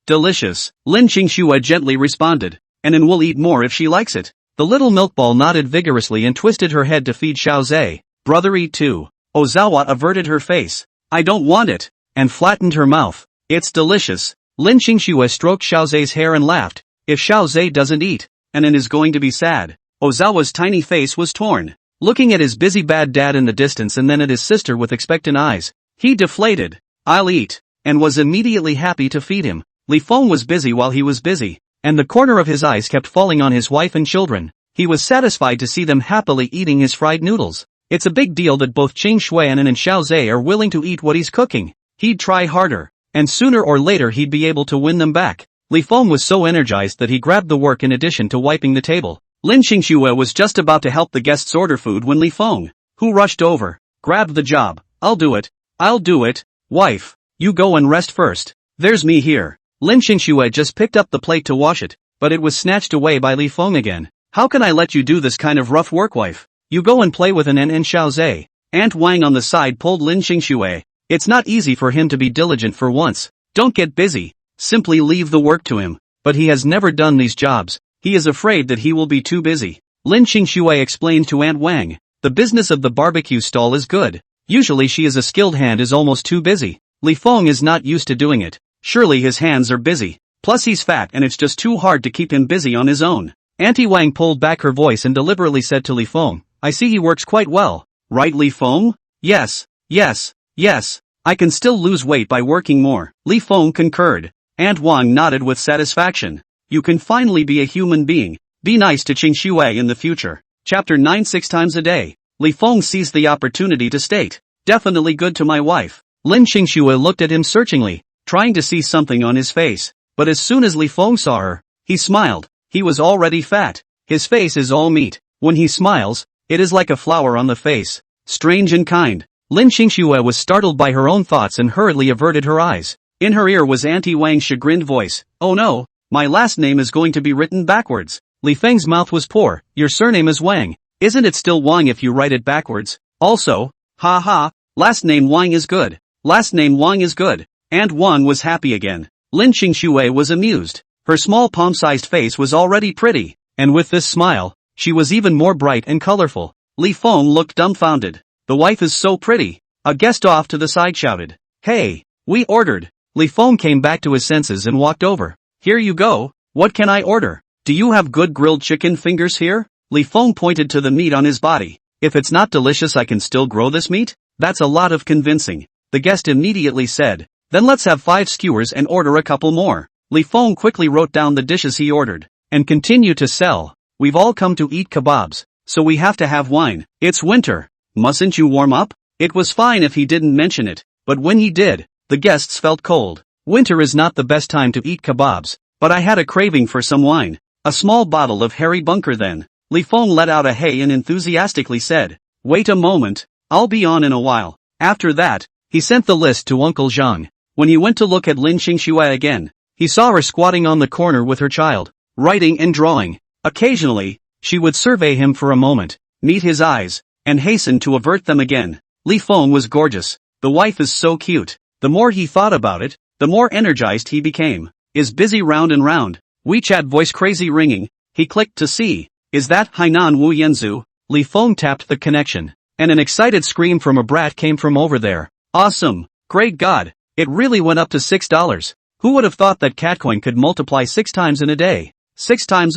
Delicious," Lin Qingshui gently responded, "and we'll eat more if she likes it." The little milkball nodded vigorously and twisted her head to feed Xiao Zhe. "Brother, eat too." Ozawa averted her face. "I don't want it," and flattened her mouth. "It's delicious." Lin Qingshui stroked Xiao Zhe's hair and laughed. if Xiao Zhe doesn't eat, and is going to be sad. Ozawa's tiny face was torn. Looking at his busy bad dad in the distance and then at his sister with expectant eyes, he deflated. I'll eat, and was immediately happy to feed him. Li Feng was busy while he was busy, and the corner of his eyes kept falling on his wife and children. He was satisfied to see them happily eating his fried noodles. It's a big deal that both Qing Xuan and Xiao Zhe are willing to eat what he's cooking. He'd try harder, and sooner or later he'd be able to win them back. Li Feng was so energized that he grabbed the work in addition to wiping the table. Lin Qingxue was just about to help the guests order food when Li Feng, who rushed over, grabbed the job. I'll do it, wife. You go and rest first. There's me here. Lin Qingxue just picked up the plate to wash it, but it was snatched away by Li Feng again. How can I let you do this kind of rough work, wife? You go and play with an and Xiao Zhe. Aunt Wang on the side pulled Lin Qingxue. It's not easy for him to be diligent for once. Don't get busy. Simply leave the work to him. But he has never done these jobs. He is afraid that he will be too busy. Lin Qingxue explained to Aunt Wang. The business of the barbecue stall is good. Usually she is a skilled hand is almost too busy. Li Feng is not used to doing it. Surely his hands are busy. Plus he's fat and it's just too hard to keep him busy on his own. Auntie Wang pulled back her voice and deliberately said to Li Feng, I see he works quite well. Right, Li Feng? Yes. I can still lose weight by working more. Li Feng concurred. Aunt Wang nodded with satisfaction. You can finally be a human being. Be nice to Qingxue in the future. Chapter 9 6 times a day. Li Feng seized the opportunity to state. Definitely good to my wife. Lin Qingxue looked at him searchingly, trying to see something on his face. But as soon as Li Feng saw her, he smiled. He was already fat. His face is all meat. When he smiles, it is like a flower on the face. Strange and kind. Lin Qingxue was startled by her own thoughts and hurriedly averted her eyes. In her ear was Auntie Wang's chagrined voice. Oh no, my last name is going to be written backwards. Li Feng's mouth was poor. Your surname is Wang. Isn't it still Wang if you write it backwards? Also, last name Wang is good. Aunt Wang was happy again. Lin Qingxue was amused. Her small palm-sized face was already pretty, and with this smile, she was even more bright and colorful. Li Feng looked dumbfounded. The wife is so pretty. A guest off to the side shouted. Hey, we ordered. Li Feng came back to his senses and walked over. Here you go. What can I order? Do you have good grilled chicken fingers here? Li Feng pointed to the meat on his body. If it's not delicious I can still grow this meat? That's a lot of convincing. The guest immediately said. Then let's have 5 skewers and order a couple more. Li Feng quickly wrote down the dishes he ordered, and continued to sell. We've all come to eat kebabs, so we have to have wine. It's winter. Mustn't you warm up? It was fine if he didn't mention it, but when he did, the guests felt cold. Winter is not the best time to eat kebabs, but I had a craving for some wine. A small bottle of Harry Bunker then. Li Feng let out a hey and enthusiastically said, wait a moment, I'll be on in a while. After that, he sent the list to Uncle Zhang. When he went to look at Lin Qingxue again, he saw her squatting on the corner with her child, writing and drawing. Occasionally, she would survey him for a moment, meet his eyes, and hasten to avert them again. Li Feng was gorgeous. The wife is so cute. The more he thought about it, the more energized he became. Is busy round and round. WeChat voice crazy ringing. He clicked to see. Is that Hainan Wu Yanzu? Li Feng tapped the connection, and an excited scream from a brat came from over there. Awesome. Great God. It really went up to $6. Who would have thought that Catcoin could multiply 6 times in a day? 6 times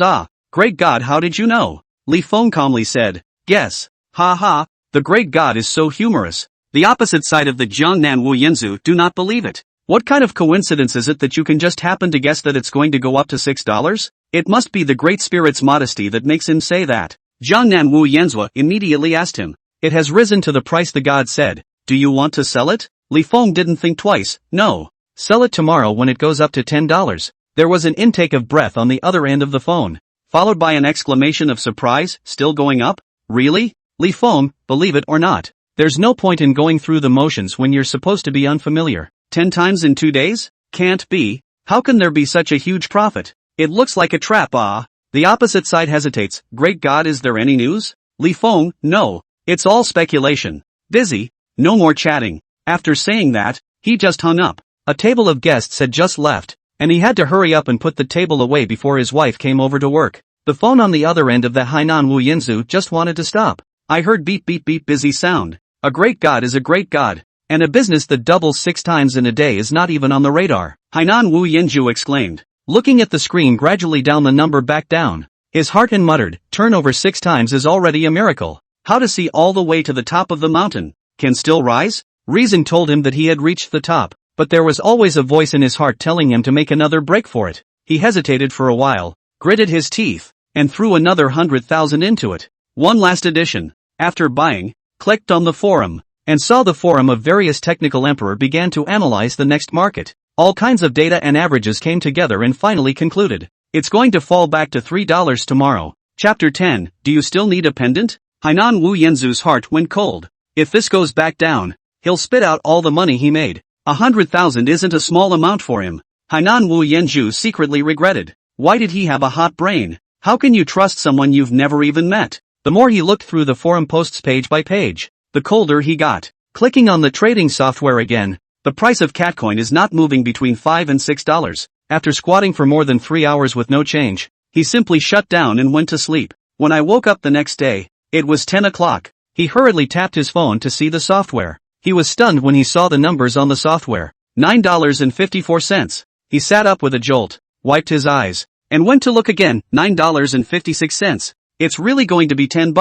Great God, how did you know? Li Feng calmly said. Guess. The great God is so humorous. The opposite side of the Jiangnan Wu Yanzu do not believe it. What kind of coincidence is it that you can just happen to guess that it's going to go up to $6? It must be the Great Spirit's modesty that makes him say that. Jiangnan Wu Yanzu immediately asked him. It has risen to the price the god said. Do you want to sell it? Li Feng didn't think twice. No. Sell it tomorrow when it goes up to $10. There was an intake of breath on the other end of the phone, followed by an exclamation of surprise. Still going up? Really? Li Feng, believe it or not, there's no point in going through the motions when you're supposed to be unfamiliar. 10 times in 2 days? Can't be. How can there be such a huge profit? It looks like a trap. The opposite side hesitates. Great God, is there any news? Li Feng, no. It's all speculation. Busy. No more chatting. After saying that, he just hung up. A table of guests had just left, and he had to hurry up and put the table away before his wife came over to work. The phone on the other end of the Hainan Wu Yanzu just wanted to stop. I heard beep beep beep busy sound. A great God is a great God, and a business that doubles 6 times in a day is not even on the radar. Hainan Wu Yanzu exclaimed. looking at the screen gradually down the number back down. His heart and muttered, turn over 6 times is already a miracle. How to see all the way to the top of the mountain? Can still rise? Reason told him that he had reached the top, but there was always a voice in his heart telling him to make another break for it. He hesitated for a while, gritted his teeth, and threw another 100,000 into it. One last edition. After buying, clicked on the forum, and saw the forum of various technical emperor began to analyze the next market. All kinds of data and averages came together and finally concluded. It's going to fall back to $3 tomorrow. Chapter 10, Do you still need a pendant? Hainan Wu Yanzu's heart went cold. If this goes back down, he'll spit out all the money he made. 100,000 isn't a small amount for him. Hainan Wu Yanzu secretly regretted. Why did he have a hot brain? How can you trust someone you've never even met? The more he looked through the forum posts page by page, the colder he got. Clicking on the trading software again, the price of Catcoin is not moving between $5 and $6. After squatting for more than 3 hours with no change, he simply shut down and went to sleep. When I woke up the next day, it was 10 o'clock. He hurriedly tapped his phone to see the software. He was stunned when he saw the numbers on the software. $9.54. He sat up with a jolt, wiped his eyes, and went to look again. $9.56. It's really going to be $10.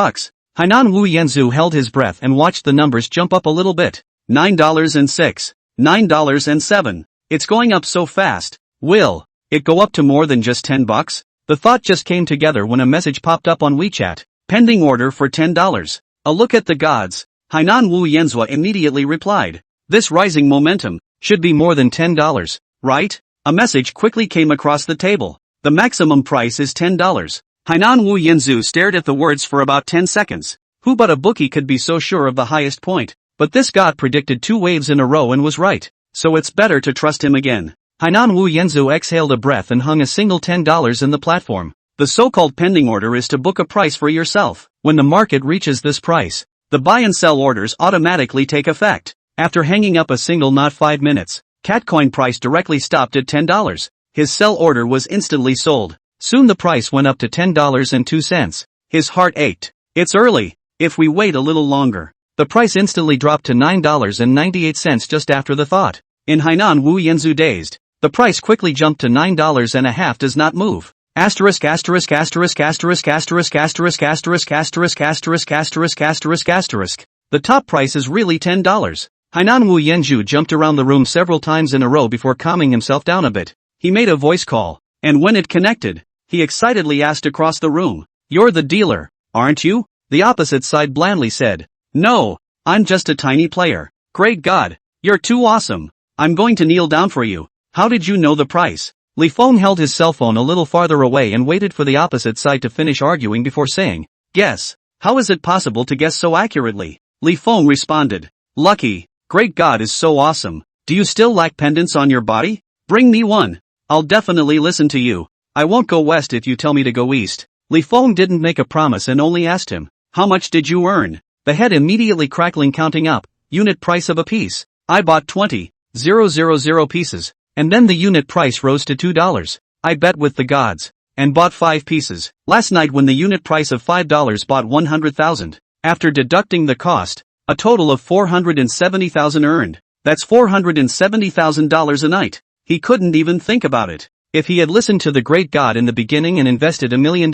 Hainan Wu Yanzu held his breath and watched the numbers jump up a little bit. $9.06. $9.07. It's going up so fast. Will it go up to more than just $10? The thought just came together when a message popped up on WeChat. Pending order for $10. A look at the gods. Hainan Wu Yanzu immediately replied. This rising momentum should be more than $10, right? A message quickly came across the table. The maximum price is $10. Hainan Wu Yanzu stared at the words for about 10 seconds. Who but a bookie could be so sure of the highest point? But this god predicted 2 waves in a row and was right. So it's better to trust him again. Hainan Wu Yanzu exhaled a breath and hung a single $10 in the platform. The so-called pending order is to book a price for yourself. When the market reaches this price, the buy and sell orders automatically take effect. After hanging up a single not 5 minutes, Catcoin price directly stopped at $10. His sell order was instantly sold. Soon the price went up to $10.02. His heart ached. It's early. If we wait a little longer. The price instantly dropped to $9.98 just after the thought. In Hainan Wu Yanzu dazed, the price quickly jumped to $9.50 does not move. Asterisk asterisk asterisk asterisk asterisk asterisk asterisk asterisk asterisk asterisk asterisk asterisk. The top price is really $10. Hainan Wu Yanzu jumped around the room several times in a row before calming himself down a bit. He made a voice call, and when it connected, he excitedly asked across the room, "You're the dealer, aren't you?" The opposite side blandly said, "No, I'm just a tiny player." "Great God, you're too awesome. I'm going to kneel down for you. How did you know the price?" Li Feng held his cell phone a little farther away and waited for the opposite side to finish arguing before saying, "Guess. How is it possible to guess so accurately?" Li Feng responded, "Lucky. Great God is so awesome. Do you still lack pendants on your body? Bring me one. I'll definitely listen to you. I won't go west if you tell me to go east." Li Feng didn't make a promise and only asked him, "How much did you earn?" The head immediately crackling counting up, unit price of a piece. "I bought 20,000 pieces, and then the unit price rose to $2. I bet with the gods, and bought 5 pieces. Last night when the unit price of $5 bought 100,000. After deducting the cost, a total of 470,000 earned. That's $470,000 a night." He couldn't even think about it. If he had listened to the great god in the beginning and invested $1 million,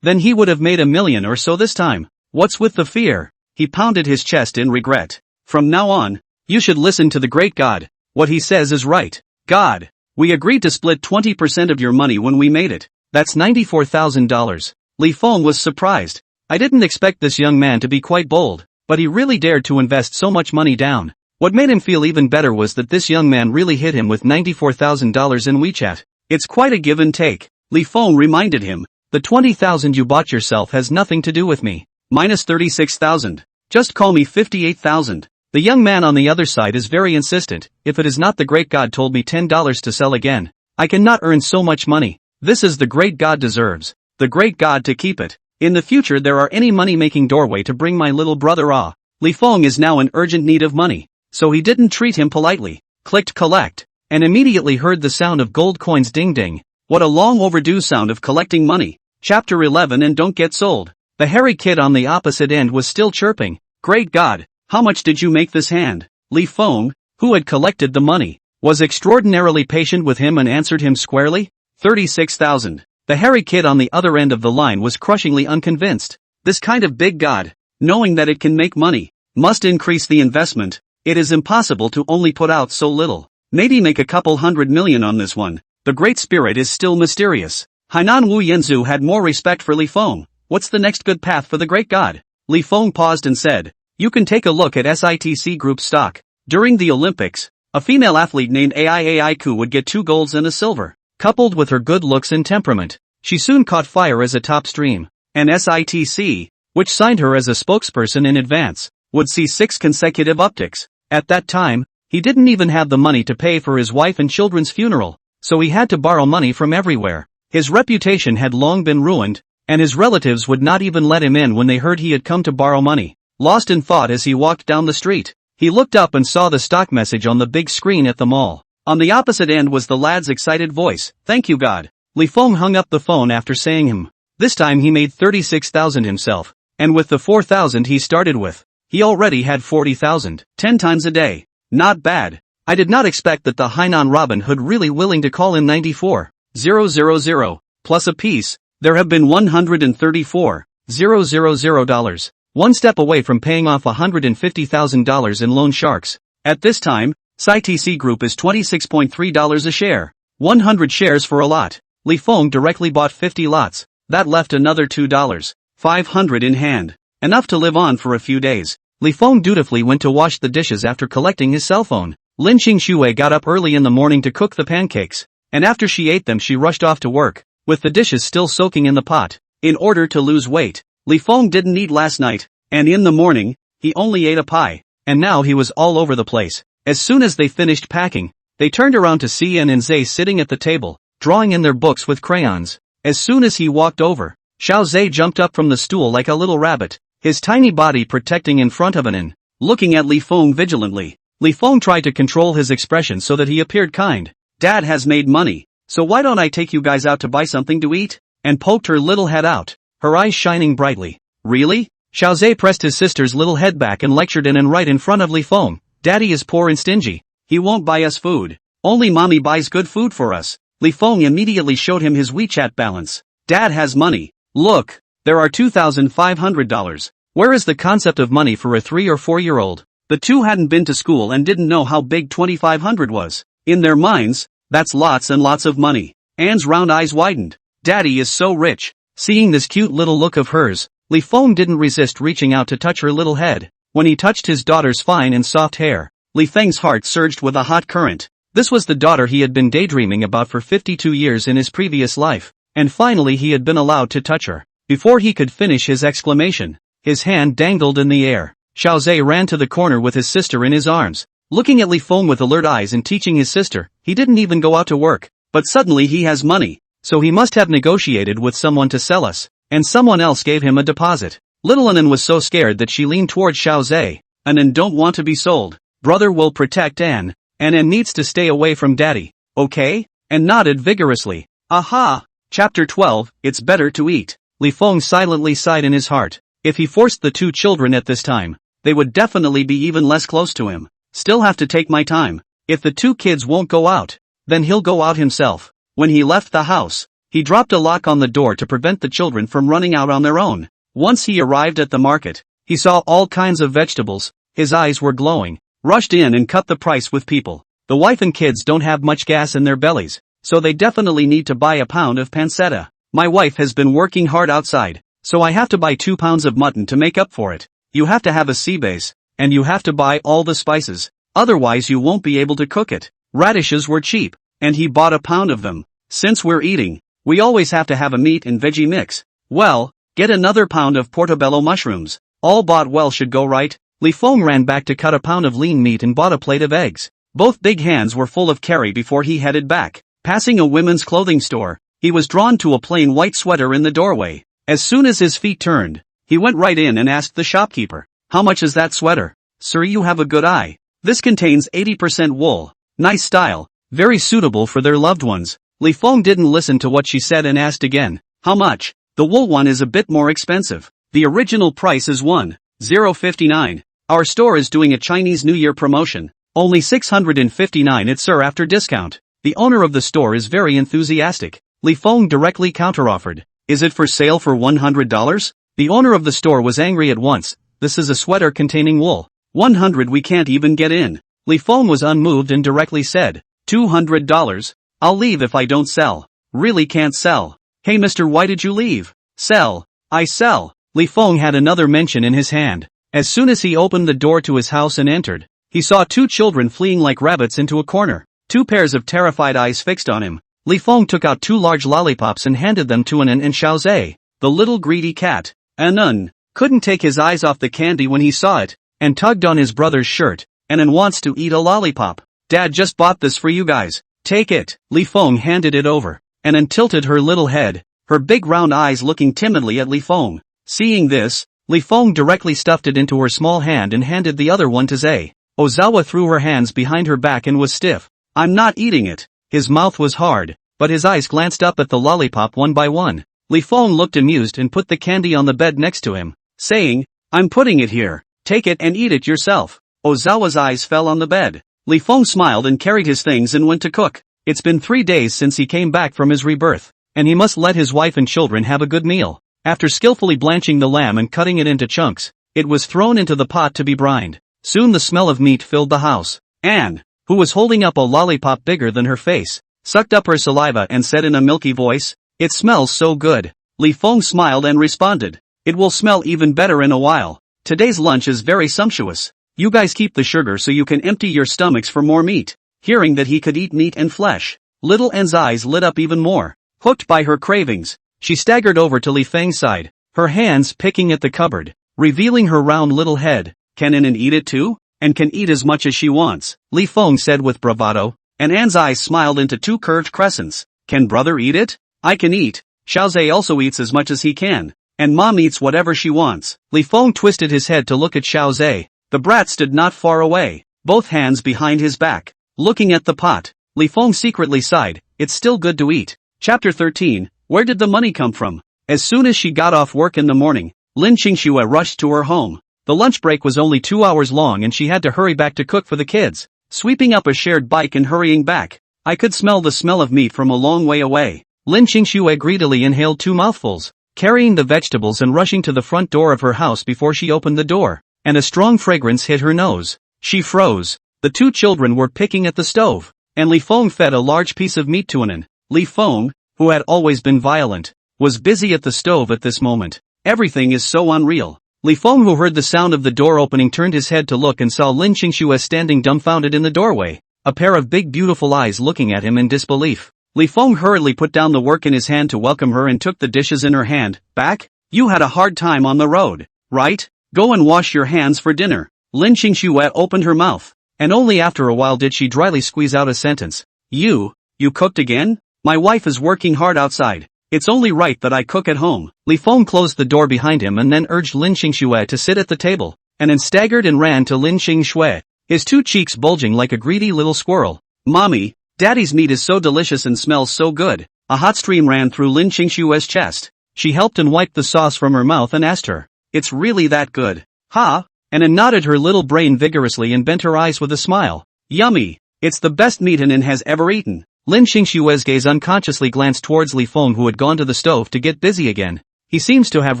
then he would have made $1 million or so this time. What's with the fear? He pounded his chest in regret. From now on, you should listen to the great god. What he says is right. "God, we agreed to split 20% of your money when we made it. That's $94,000. Li Feng was surprised. I didn't expect this young man to be quite bold, but he really dared to invest so much money down. What made him feel even better was that this young man really hit him with $94,000 in WeChat. It's quite a give and take. Li Feng reminded him, "The 20,000 you bought yourself has nothing to do with me. Minus 36,000. Just call me 58,000. The young man on the other side is very insistent. "If it is not the great god told me $10 to sell again, I cannot earn so much money. This is the great god deserves. The great god to keep it. In the future there are any money-making doorway to bring my little brother Ah." Li Feng is now in urgent need of money, so he didn't treat him politely. Clicked collect, and immediately heard the sound of gold coins ding ding. What a long overdue sound of collecting money. Chapter 11 And don't get sold. The hairy kid on the opposite end was still chirping, "Great God, how much did you make this hand?" Li Feng, who had collected the money, was extraordinarily patient with him and answered him squarely, 36,000. The hairy kid on the other end of the line was crushingly unconvinced. This kind of big god, knowing that it can make money, must increase the investment. It is impossible to only put out so little. Maybe make a couple $100 million on this one. The Great Spirit is still mysterious. Hainan Wu Yanzu had more respect for Li Feng. What's the next good path for the great god? Li Feng paused and said, you can take a look at SITC Group stock. During the Olympics, a female athlete named Ai Ku would get 2 golds and a silver. Coupled with her good looks and temperament, she soon caught fire as a top stream. And SITC, which signed her as a spokesperson in advance, would see 6 consecutive upticks. At that time, he didn't even have the money to pay for his wife and children's funeral, so he had to borrow money from everywhere. His reputation had long been ruined, and his relatives would not even let him in when they heard he had come to borrow money. Lost in thought as he walked down the street, he looked up and saw the stock message on the big screen at the mall. On the opposite end was the lad's excited voice, "Thank you God." Li Feng hung up the phone after saying him. This time he made 36,000 himself, and with the 4,000 he started with, he already had 40,000, 10 times a day. Not bad. I did not expect that the Hainan Robin Hood really willing to call in 94,000 plus a piece. There have been $134,000, one step away from paying off $150,000 in loan sharks. At this time, SITC Group is $26.3 a share. 100 shares for a lot. Li Feng directly bought 50 lots. That left another $2,500 in hand. Enough to live on for a few days. Li Feng dutifully went to wash the dishes after collecting his cell phone. Lin Xingxue got up early in the morning to cook the pancakes, and after she ate them she rushed off to work, with the dishes still soaking in the pot. In order to lose weight, Li Feng didn't eat last night, and in the morning, he only ate a pie, and now he was all over the place. As soon as they finished packing, they turned around to see An and Zay sitting at the table, drawing in their books with crayons. As soon as he walked over, Xiao Zay jumped up from the stool like a little rabbit, his tiny body protecting in front of An, looking at Li Feng vigilantly. Li Feng tried to control his expression so that he appeared kind. Dad has made money, so why don't I take you guys out to buy something to eat? And poked her little head out, her eyes shining brightly. Really? Xiao Zay pressed his sister's little head back and lectured An right in front of Li Feng. Daddy is poor and stingy. He won't buy us food. Only mommy buys good food for us. Li Feng immediately showed him his WeChat balance. Dad has money. Look, there are $2,500. Where is the concept of money for a 3 or 4-year-old? The two hadn't been to school and didn't know how big 2,500 was. In their minds, that's lots and lots of money. Anne's round eyes widened. Daddy is so rich. Seeing this cute little look of hers, Li Feng didn't resist reaching out to touch her little head. When he touched his daughter's fine and soft hair, Li Feng's heart surged with a hot current. This was the daughter he had been daydreaming about for 52 years in his previous life, and finally he had been allowed to touch her. Before he could finish his exclamation, his hand dangled in the air. Xiao Zay ran to the corner with his sister in his arms, looking at Li Feng with alert eyes and teaching his sister, he didn't even go out to work, but suddenly he has money, so he must have negotiated with someone to sell us, and someone else gave him a deposit. Little Anan was so scared that she leaned towards Xiao Zay. Anan don't want to be sold. Brother will protect Anne. Anan needs to stay away from daddy, okay? And nodded vigorously. Aha! Chapter 12, It's better to eat. Li Feng silently sighed in his heart. If he forced the 2 children at this time, they would definitely be even less close to him. Still have to take my time. If the 2 kids won't go out, then he'll go out himself. When he left the house, he dropped a lock on the door to prevent the children from running out on their own. Once he arrived at the market, he saw all kinds of vegetables, his eyes were glowing, rushed in and cut the price with people. The wife and kids don't have much gas in their bellies, so they definitely need to buy a pound of pancetta. My wife has been working hard outside, so I have to buy 2 pounds of mutton to make up for it. You have to have a sea base, and you have to buy all the spices, otherwise you won't be able to cook it. Radishes were cheap, and he bought a pound of them. Since we're eating, we always have to have a meat and veggie mix. Well, get another pound of portobello mushrooms. All bought well should go right. Li Feng ran back to cut a pound of lean meat and bought a plate of eggs. Both big hands were full of curry before he headed back. Passing a women's clothing store, he was drawn to a plain white sweater in the doorway. As soon as his feet turned, he went right in and asked the shopkeeper, "How much is that sweater?" "Sir, you have a good eye. This contains 80% wool. Nice style, very suitable for their loved ones." Li Feng didn't listen to what she said and asked again, "How much?" "The wool one is a bit more expensive. The original price is 1,059. Our store is doing a Chinese New Year promotion. Only 659 it sir after discount." The owner of the store is very enthusiastic. Li Feng directly counteroffered. Is it for sale for $100? The owner of the store was angry at once. This is a sweater containing wool. 100 we can't even get in. Li Feng was unmoved and directly said, $200? I'll leave if I don't sell. Really can't sell. Hey mister, why did you leave? Sell. I sell. Li Feng had another mention in his hand. As soon as he opened the door to his house and entered, he saw two children fleeing like rabbits into a corner. Two pairs of terrified eyes fixed on him. Li Feng took out two large lollipops and handed them to Anan and Xiaozhe, the little greedy cat. Anan couldn't take his eyes off the candy when he saw it, and tugged on his brother's shirt. Anan wants to eat a lollipop. Dad just bought this for you guys. Take it. Li Feng handed it over. Anan tilted her little head, her big round eyes looking timidly at Li Feng. Seeing this, Li Feng directly stuffed it into her small hand and handed the other one to Zhe. Ozawa threw her hands behind her back and was stiff. I'm not eating it. His mouth was hard, but his eyes glanced up at the lollipop one by one. Li Feng looked amused and put the candy on the bed next to him, saying, I'm putting it here. Take it and eat it yourself. Ozawa's eyes fell on the bed. Li Feng smiled and carried his things and went to cook. It's been 3 days since he came back from his rebirth, and he must let his wife and children have a good meal. After skillfully blanching the lamb and cutting it into chunks, it was thrown into the pot to be brined. Soon the smell of meat filled the house. Anne, who was holding up a lollipop bigger than her face, sucked up her saliva and said in a milky voice, It smells so good. Li Feng smiled and responded, It will smell even better in a while. Today's lunch is very sumptuous. You guys keep the sugar so you can empty your stomachs for more meat. Hearing that he could eat meat and flesh, little Anne's eyes lit up even more. Hooked by her cravings, she staggered over to Li Feng's side, her hands picking at the cupboard, revealing her round little head. Can Anne eat it too? And can eat as much as she wants, Li Feng said with bravado, and Anne's eyes smiled into two curved crescents. Can brother eat it? I can eat. Xiaozhe also eats as much as he can, and mom eats whatever she wants. Li Feng twisted his head to look at Xiaozhe. The brat stood not far away, both hands behind his back, looking at the pot. Li Feng secretly sighed, it's still good to eat. Chapter 13, Where did the money come from? As soon as she got off work in the morning, Lin Qingxue rushed to her home. The lunch break was only 2 hours long and she had to hurry back to cook for the kids. Sweeping up a shared bike and hurrying back, I could smell the smell of meat from a long way away. Lin Qingxue greedily inhaled 2 mouthfuls, carrying the vegetables and rushing to the front door of her house before she opened the door, and a strong fragrance hit her nose. She froze. The 2 children were picking at the stove, and Li Feng fed a large piece of meat to Anan. Li Feng, who had always been violent, was busy at the stove at this moment. Everything is so unreal. Li Feng, who heard the sound of the door opening, turned his head to look and saw Lin Qingxue standing dumbfounded in the doorway, a pair of big beautiful eyes looking at him in disbelief. Li Feng hurriedly put down the work in his hand to welcome her and took the dishes in her hand. Back? You had a hard time on the road, right? Go and wash your hands for dinner. Lin Qingxue opened her mouth, and only after a while did she dryly squeeze out a sentence. You cooked again? My wife is working hard outside. It's only right that I cook at home. Li Feng closed the door behind him and then urged Lin Qingxue to sit at the table, and then staggered and ran to Lin Qingxue, his 2 cheeks bulging like a greedy little squirrel. Mommy, Daddy's meat is so delicious and smells so good. A hot stream ran through Lin Qingxue's chest. She helped and wiped the sauce from her mouth and asked her, It's really that good? Ha? Anan nodded her little brain vigorously and bent her eyes with a smile. Yummy. It's the best meat Anan has ever eaten. Lin Qingxue's gaze unconsciously glanced towards Li Feng, who had gone to the stove to get busy again. He seems to have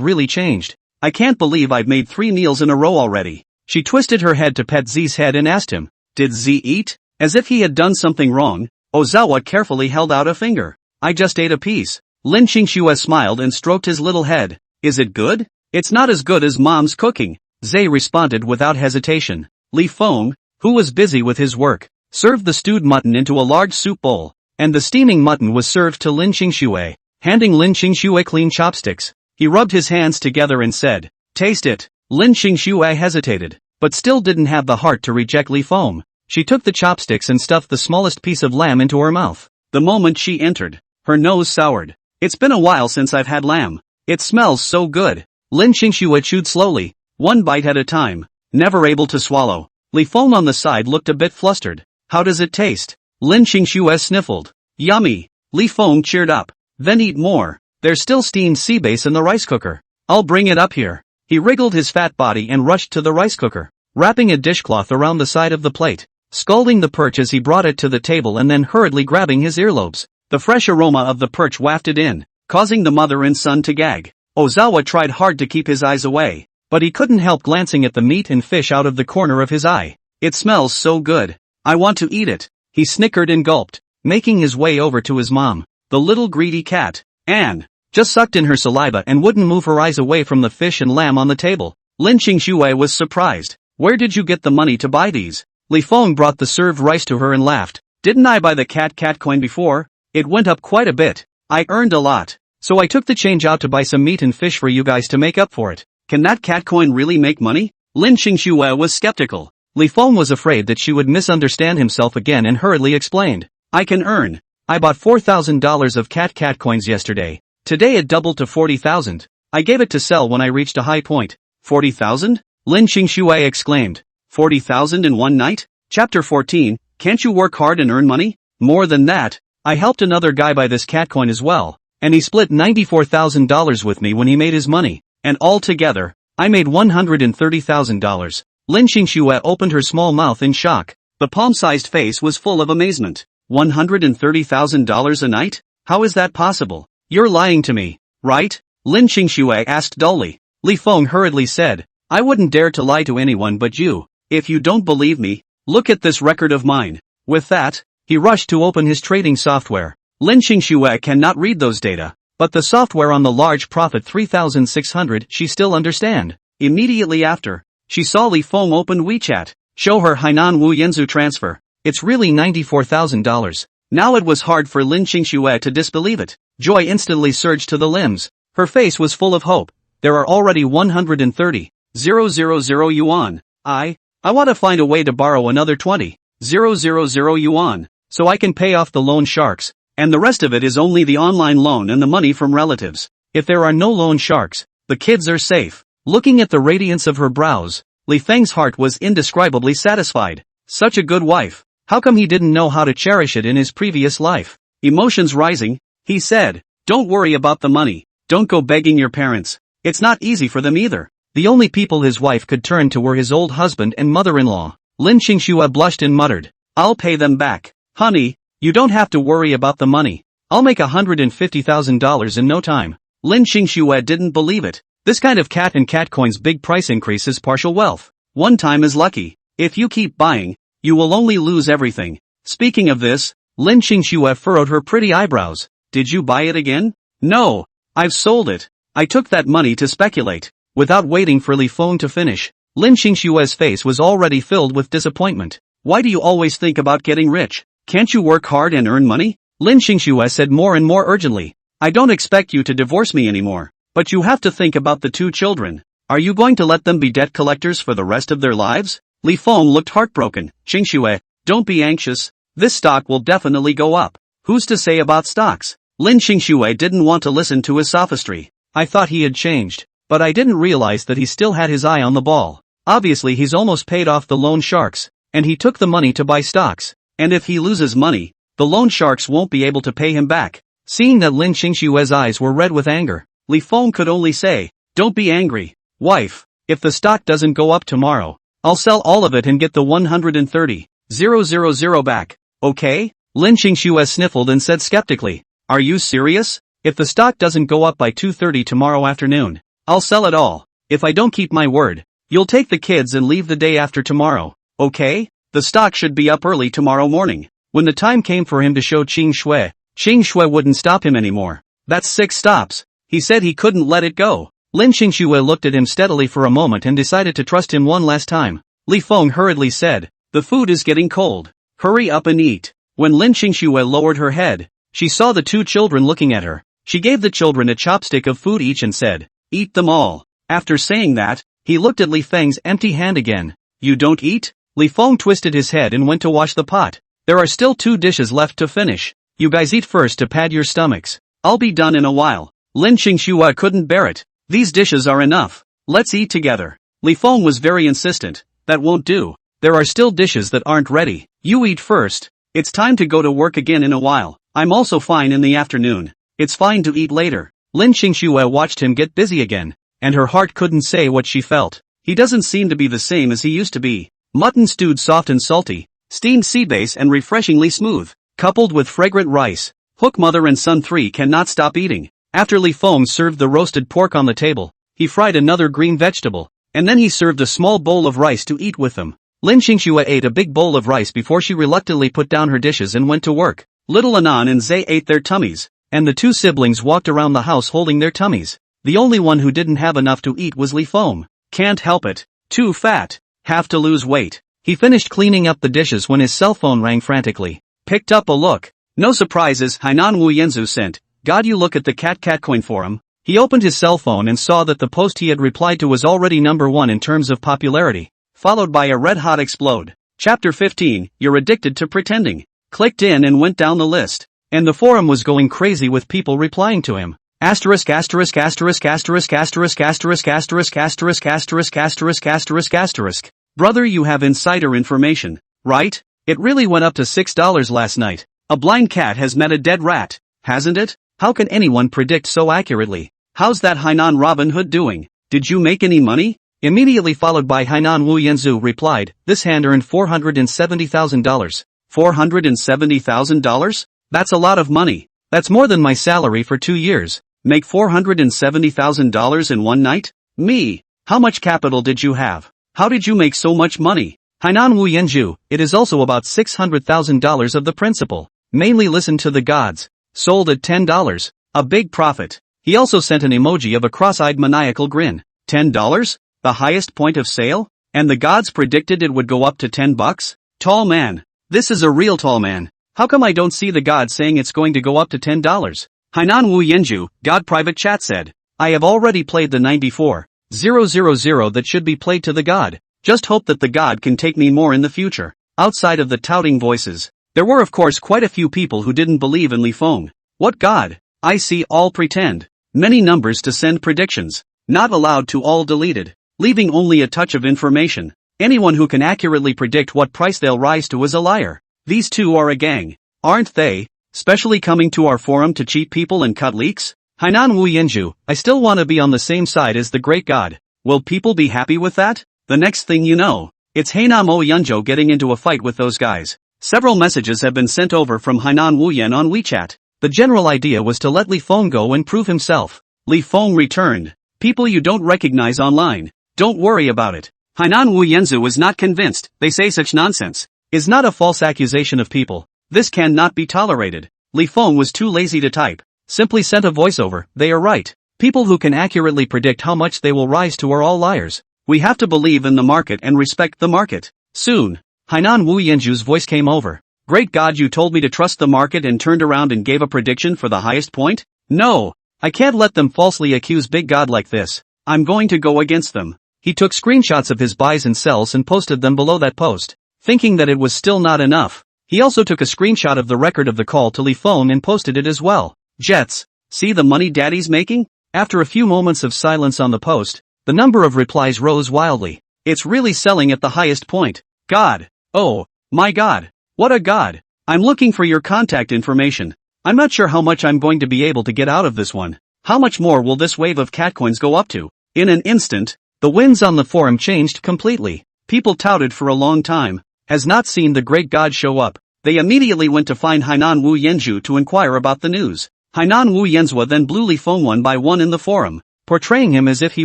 really changed. I can't believe I've made 3 meals in a row already. She twisted her head to pet Zi's head and asked him, Did Z eat? As if he had done something wrong, Ozawa carefully held out a finger. I just ate a piece. Lin Qingxue smiled and stroked his little head. Is it good? It's not as good as Mom's cooking, Zhe responded without hesitation. Li Feng, who was busy with his work, served the stewed mutton into a large soup bowl, and the steaming mutton was served to Lin Qingxue. Handing Lin Qingxue clean chopsticks, he rubbed his hands together and said, Taste it. Lin Qingxue hesitated, but still didn't have the heart to reject Li Feng. She took the chopsticks and stuffed the smallest piece of lamb into her mouth. The moment she entered, her nose soured. It's been a while since I've had lamb. It smells so good. Lin Qingxue chewed slowly, 1 bite at a time, never able to swallow. Li Feng on the side looked a bit flustered. How does it taste? Lin Qingxue sniffled. Yummy. Li Feng cheered up. Then eat more. There's still steamed sea bass in the rice cooker. I'll bring it up here. He wriggled his fat body and rushed to the rice cooker, wrapping a dishcloth around the side of the plate, scalding the perch as he brought it to the table and then hurriedly grabbing his earlobes. The fresh aroma of the perch wafted in, causing the mother and son to gag. Ozawa tried hard to keep his eyes away, but he couldn't help glancing at the meat and fish out of the corner of his eye. It smells so good. I want to eat it. He snickered and gulped, making his way over to his mom, the little greedy cat. Anne just sucked in her saliva and wouldn't move her eyes away from the fish and lamb on the table. Lin Qingxue was surprised. Where did you get the money to buy these? Li Feng brought the served rice to her and laughed. Didn't I buy the cat coin before? It went up quite a bit. I earned a lot. So I took the change out to buy some meat and fish for you guys to make up for it. Can that cat coin really make money? Lin Qingxue was skeptical. Li Feng was afraid that she would misunderstand himself again and hurriedly explained. I bought $4,000 of cat coins yesterday. Today it doubled to 40,000. I gave it to sell when I reached a high point. 40,000? Lin Qingxue exclaimed. 40,000 in one night? Chapter 14, can't you work hard and earn money? More than that, I helped another guy buy this cat coin as well, and he split $94,000 with me when he made his money, and all together, I made $130,000. Lin Qingxue opened her small mouth in shock. The palm-sized face was full of amazement. $130,000 a night? How is that possible? You're lying to me, right? Lin Qingxue asked dully. Li Feng hurriedly said, I wouldn't dare to lie to anyone but you. If you don't believe me, look at this record of mine. With that, he rushed to open his trading software. Lin Qingxue cannot read those data, but the software on the large profit 3,600 she still understand. Immediately after, she saw Li Feng open WeChat, show her Hainan Wu Yanzu transfer. It's really $94,000. Now it was hard for Lin Qingxue to disbelieve it. Joy instantly surged to the limbs. Her face was full of hope. There are already 130,000 yuan. I want to find a way to borrow another 20,000 yuan, so I can pay off the loan sharks, and the rest of it is only the online loan and the money from relatives. If there are no loan sharks, the kids are safe. Looking at the radiance of her brows, Li Feng's heart was indescribably satisfied. Such a good wife. How come he didn't know how to cherish it in his previous life? Emotions rising, he said, don't worry about the money. Don't go begging your parents. It's not easy for them either. The only people his wife could turn to were his old husband and mother-in-law. Lin Qingxue blushed and muttered, I'll pay them back. Honey, you don't have to worry about the money. I'll make $150,000 in no time. Lin Qingxue didn't believe it. This kind of cat coin's big price increase is partial wealth. One time is lucky. If you keep buying, you will only lose everything. Speaking of this, Lin Qingxue furrowed her pretty eyebrows. Did you buy it again? No. I've sold it. I took that money to speculate. Without waiting for Li Feng to finish, Lin Qingxue's face was already filled with disappointment. Why do you always think about getting rich? Can't you work hard and earn money? Lin Qingxue said more and more urgently. I don't expect you to divorce me anymore, but you have to think about the two children. Are you going to let them be debt collectors for the rest of their lives? Li Feng looked heartbroken. Qingxue, don't be anxious. This stock will definitely go up. Who's to say about stocks? Lin Qingxue didn't want to listen to his sophistry. I thought he had changed, but I didn't realize that he still had his eye on the ball. Obviously he's almost paid off the loan sharks, and he took the money to buy stocks. And if he loses money, the loan sharks won't be able to pay him back. Seeing that Lin Qingxue's eyes were red with anger, Li Feng could only say, don't be angry, wife. If the stock doesn't go up tomorrow, I'll sell all of it and get the 130,000 back. Okay? Lin Qingxue sniffled and said skeptically, are you serious? If the stock doesn't go up by 2:30 tomorrow afternoon, I'll sell it all. If I don't keep my word, you'll take the kids and leave the day after tomorrow. Okay? The stock should be up early tomorrow morning. When the time came for him to show Qingxue wouldn't stop him anymore. That's 6 stops. He said he couldn't let it go. Lin Qingxue looked at him steadily for a moment and decided to trust him one last time. Li Feng hurriedly said, the food is getting cold. Hurry up and eat. When Lin Qingxue lowered her head, she saw the 2 children looking at her. She gave the children a chopstick of food each and said, eat them all. After saying that, he looked at Li Feng's empty hand again. You don't eat? Li Feng twisted his head and went to wash the pot. There are still 2 dishes left to finish. You guys eat first to pad your stomachs. I'll be done in a while. Lin Qingxue couldn't bear it. These dishes are enough. Let's eat together. Li Feng was very insistent. That won't do. There are still dishes that aren't ready. You eat first. It's time to go to work again in a while. I'm also fine in the afternoon. It's fine to eat later. Lin Qingxue watched him get busy again, and her heart couldn't say what she felt. He doesn't seem to be the same as he used to be. Mutton stewed soft and salty, steamed sea bass and refreshingly smooth, coupled with fragrant rice, Hook mother and son 3 cannot stop eating. After Li Feng served the roasted pork on the table, he fried another green vegetable, and then he served a small bowl of rice to eat with them. Lin Xingxue ate a big bowl of rice before she reluctantly put down her dishes and went to work. Little Anan and Zay ate their tummies, and the two siblings walked around the house holding their tummies. The only one who didn't have enough to eat was Li Feng. Can't help it. Too fat. Have to lose weight. He finished cleaning up the dishes when his cell phone rang frantically. Picked up a look. No surprises, Hainan Wu Yanzu sent. God, you look at the Catcoin forum. He opened his cell phone and saw that the post he had replied to was already #1 in terms of popularity, followed by a red-hot explode. Chapter 15, You're Addicted to Pretending. Clicked in and went down the list. And the forum was going crazy with people replying to him. Asterisk asterisk asterisk asterisk asterisk asterisk asterisk asterisk asterisk asterisk asterisk asterisk. Brother, you have insider information, right? It really went up to $6 last night. A blind cat has met a dead rat, hasn't it? How can anyone predict so accurately? How's that Hainan Robin Hood doing? Did you make any money? Immediately followed by Hainan Wu Yanzu replied, this hand earned $470,000. $470,000? That's a lot of money. That's more than my salary for 2 years. Make $470,000 in one night? Me. How much capital did you have? How did you make so much money? Hainan Wu Yanju, it is also about $600,000 of the principal. Mainly listen to the gods. Sold at $10. A big profit. He also sent an emoji of a cross-eyed maniacal grin. $10? The highest point of sale? And the gods predicted it would go up to $10? Tall man. This is a real tall man. How come I don't see the god saying it's going to go up to $10? Hainan Wu Yanju, God private chat said. I have already played the 94,000 that should be played to the god. Just hope that the god can take me more in the future. Outside of the touting voices, there were of course quite a few people who didn't believe in Li Feng. What god? I see all pretend. Many numbers to send predictions. Not allowed to all deleted. Leaving only a touch of information. Anyone who can accurately predict what price they'll rise to is a liar. These two are a gang. Aren't they? Specially coming to our forum to cheat people and cut leaks? Hainan Wu Yanju, I still want to be on the same side as the great god. Will people be happy with that? The next thing you know, it's Hainan Mo Yunjo getting into a fight with those guys. Several messages have been sent over from Hainan Wu Yan on WeChat. The general idea was to let Li Feng go and prove himself. Li Feng returned. People you don't recognize online. Don't worry about it. Hainan Wu Yanzu is not convinced. They say such nonsense is not a false accusation of people. This cannot be tolerated. Li Feng was too lazy to type. Simply sent a voiceover. They are right. People who can accurately predict how much they will rise to are all liars. We have to believe in the market and respect the market. Soon, Hainan Wu Yanju's voice came over. Great God, you told me to trust the market and turned around and gave a prediction for the highest point? No. I can't let them falsely accuse Big God like this. I'm going to go against them. He took screenshots of his buys and sells and posted them below that post. Thinking that it was still not enough, he also took a screenshot of the record of the call to Li Feng and posted it as well. Jets. See the money daddy's making? After a few moments of silence on the post, the number of replies rose wildly. It's really selling at the highest point. God. Oh, my God. What a God. I'm looking for your contact information. I'm not sure how much I'm going to be able to get out of this one. How much more will this wave of catcoins go up to? In an instant, the winds on the forum changed completely. People touted for a long time has not seen the great God show up. They immediately went to find Hainan Wu Yanju to inquire about the news. Hainan Wu Yanzua then blew Li Feng one by one in the forum, portraying him as if he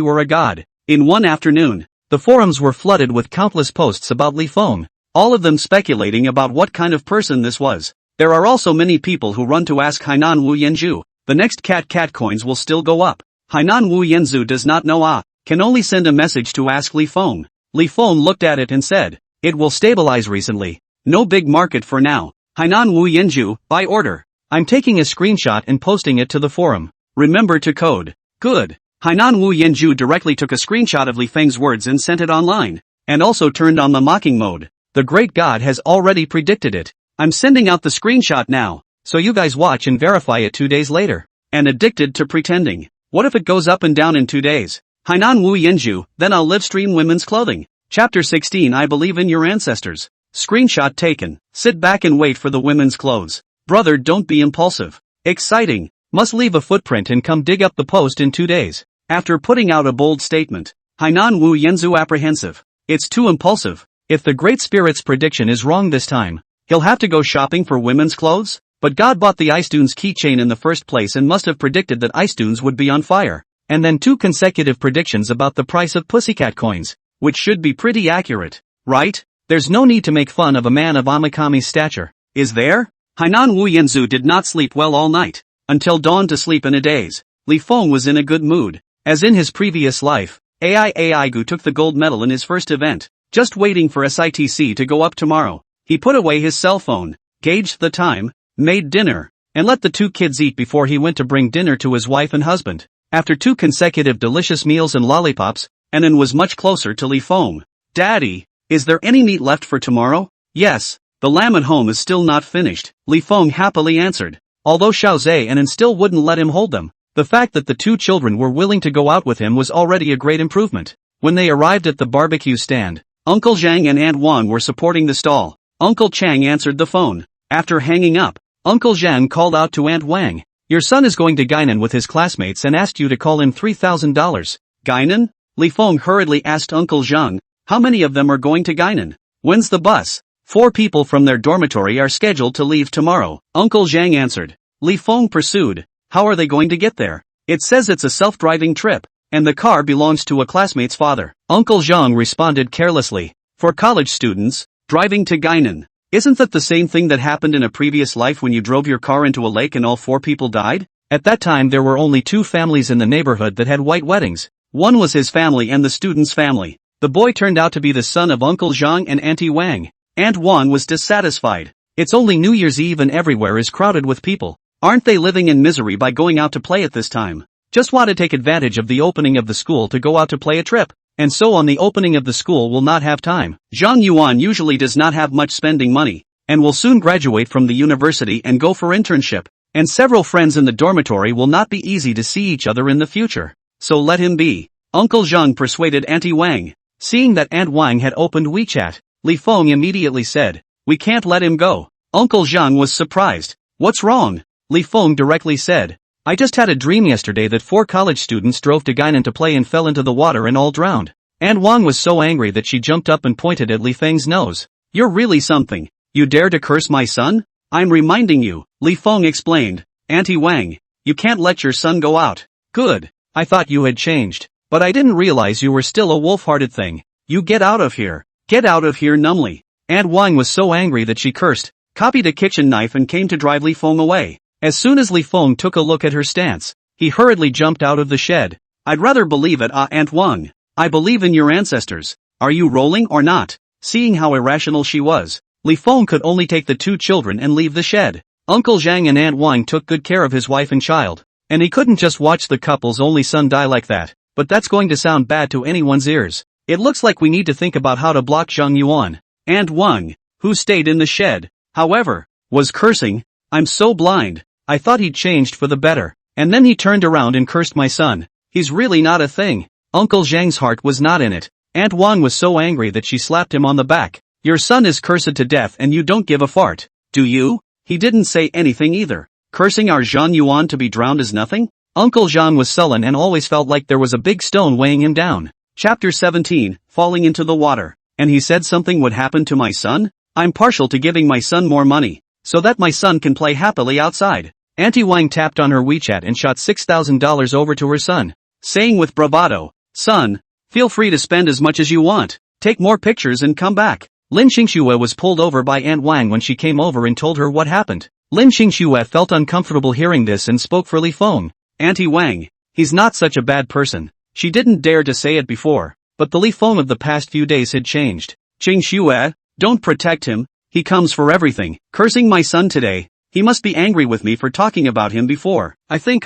were a god. In one afternoon, the forums were flooded with countless posts about Li Feng, all of them speculating about what kind of person this was. There are also many people who run to ask Hainan Wu Yanju, the next cat coins will still go up. Hainan Wu Yanzu does not know can only send a message to ask Li Feng. Li Feng looked at it and said, it will stabilize recently. No big market for now. Hainan Wu Yanju, by order. I'm taking a screenshot and posting it to the forum. Remember to code. Good. Hainan Wu Yanju directly took a screenshot of Li Feng's words and sent it online, and also turned on the mocking mode. The great God has already predicted it. I'm sending out the screenshot now, so you guys watch and verify it 2 days later. And addicted to pretending. What if it goes up and down in 2 days? Hainan Wu Yanju, then I'll live stream women's clothing. Chapter 16 I believe in your ancestors. Screenshot taken. Sit back and wait for the women's clothes. Brother, don't be impulsive. Exciting. Must leave a footprint and come dig up the post in 2 days. After putting out a bold statement. Hainan Wu Yanzu apprehensive. It's too impulsive. If the Great Spirit's prediction is wrong this time, he'll have to go shopping for women's clothes? But God bought the Ice Dunes keychain in the first place and must have predicted that Ice Dunes would be on fire. And then 2 consecutive predictions about the price of pussycat coins, which should be pretty accurate, right? There's no need to make fun of a man of Amikami's stature, is there? Hainan Wuyanzu did not sleep well all night, until dawn to sleep in a daze. Li Feng was in a good mood. As in his previous life, Aigu took the gold medal in his first event, just waiting for SITC to go up tomorrow. He put away his cell phone, gauged the time, made dinner, and let the 2 kids eat before he went to bring dinner to his wife and husband. After 2 consecutive delicious meals and lollipops, Anan was much closer to Li Feng. Daddy, is there any meat left for tomorrow? Yes, the lamb at home is still not finished, Li Feng happily answered. Although Xiao Zhe and Anan still wouldn't let him hold them, the fact that the 2 children were willing to go out with him was already a great improvement. When they arrived at the barbecue stand, Uncle Zhang and Aunt Wang were supporting the stall. Uncle Chang answered the phone. After hanging up, Uncle Zhang called out to Aunt Wang. Your son is going to Guinan with his classmates and asked you to call in $3,000. Guinan? Li Feng hurriedly asked Uncle Zhang. How many of them are going to Guinan? When's the bus? 4 people from their dormitory are scheduled to leave tomorrow, Uncle Zhang answered. Li Feng pursued. How are they going to get there? It says it's a self-driving trip, and the car belongs to a classmate's father. Uncle Zhang responded carelessly. For college students, driving to Guinan. Isn't that the same thing that happened in a previous life when you drove your car into a lake and all 4 people died? At that time there were only 2 families in the neighborhood that had white weddings. One was his family and the student's family. The boy turned out to be the son of Uncle Zhang and Auntie Wang. Aunt Wang was dissatisfied. It's only New Year's Eve and everywhere is crowded with people. Aren't they living in misery by going out to play at this time? Just want to take advantage of the opening of the school to go out to play a trip. And so on the opening of the school will not have time. Zhang Yuan usually does not have much spending money, and will soon graduate from the university and go for internship, and several friends in the dormitory will not be easy to see each other in the future. So let him be. Uncle Zhang persuaded Auntie Wang. Seeing that Aunt Wang had opened WeChat, Li Feng immediately said, we can't let him go. Uncle Zhang was surprised. What's wrong? Li Feng directly said. I just had a dream yesterday that 4 college students drove to Guinan to play and fell into the water and all drowned. Aunt Wang was so angry that she jumped up and pointed at Li Feng's nose. You're really something. You dare to curse my son? I'm reminding you, Li Feng explained. Auntie Wang, you can't let your son go out. Good. I thought you had changed. But I didn't realize you were still a wolf-hearted thing. You get out of here. Get out of here numbly. Aunt Wang was so angry that she cursed, copied a kitchen knife and came to drive Li Feng away. As soon as Li Feng took a look at her stance, he hurriedly jumped out of the shed. I'd rather believe it, Aunt Wang. I believe in your ancestors. Are you rolling or not? Seeing how irrational she was, Li Feng could only take the 2 children and leave the shed. Uncle Zhang and Aunt Wang took good care of his wife and child, and he couldn't just watch the couple's only son die like that. But that's going to sound bad to anyone's ears. It looks like we need to think about how to block Zhang Yuan. Aunt Wang, who stayed in the shed, however, was cursing. I'm so blind. I thought he'd changed for the better. And then he turned around and cursed my son. He's really not a thing. Uncle Zhang's heart was not in it. Aunt Wang was so angry that she slapped him on the back. Your son is cursed to death and you don't give a fart. Do you? He didn't say anything either. Cursing our Zhang Yuan to be drowned is nothing? Uncle Zhang was sullen and always felt like there was a big stone weighing him down. Chapter 17, Falling into the Water. And he said something would happen to my son? I'm partial to giving my son more money, so that my son can play happily outside. Auntie Wang tapped on her WeChat and shot $6,000 over to her son, saying with bravado, son, feel free to spend as much as you want. Take more pictures and come back. Lin Xingxue was pulled over by Aunt Wang when she came over and told her what happened. Lin Xingxue felt uncomfortable hearing this and spoke for Li Feng. Auntie Wang, he's not such a bad person. She didn't dare to say it before, but the Li Feng of the past few days had changed. Xingxue, don't protect him, he comes for everything, cursing my son today. He must be angry with me for talking about him before. I think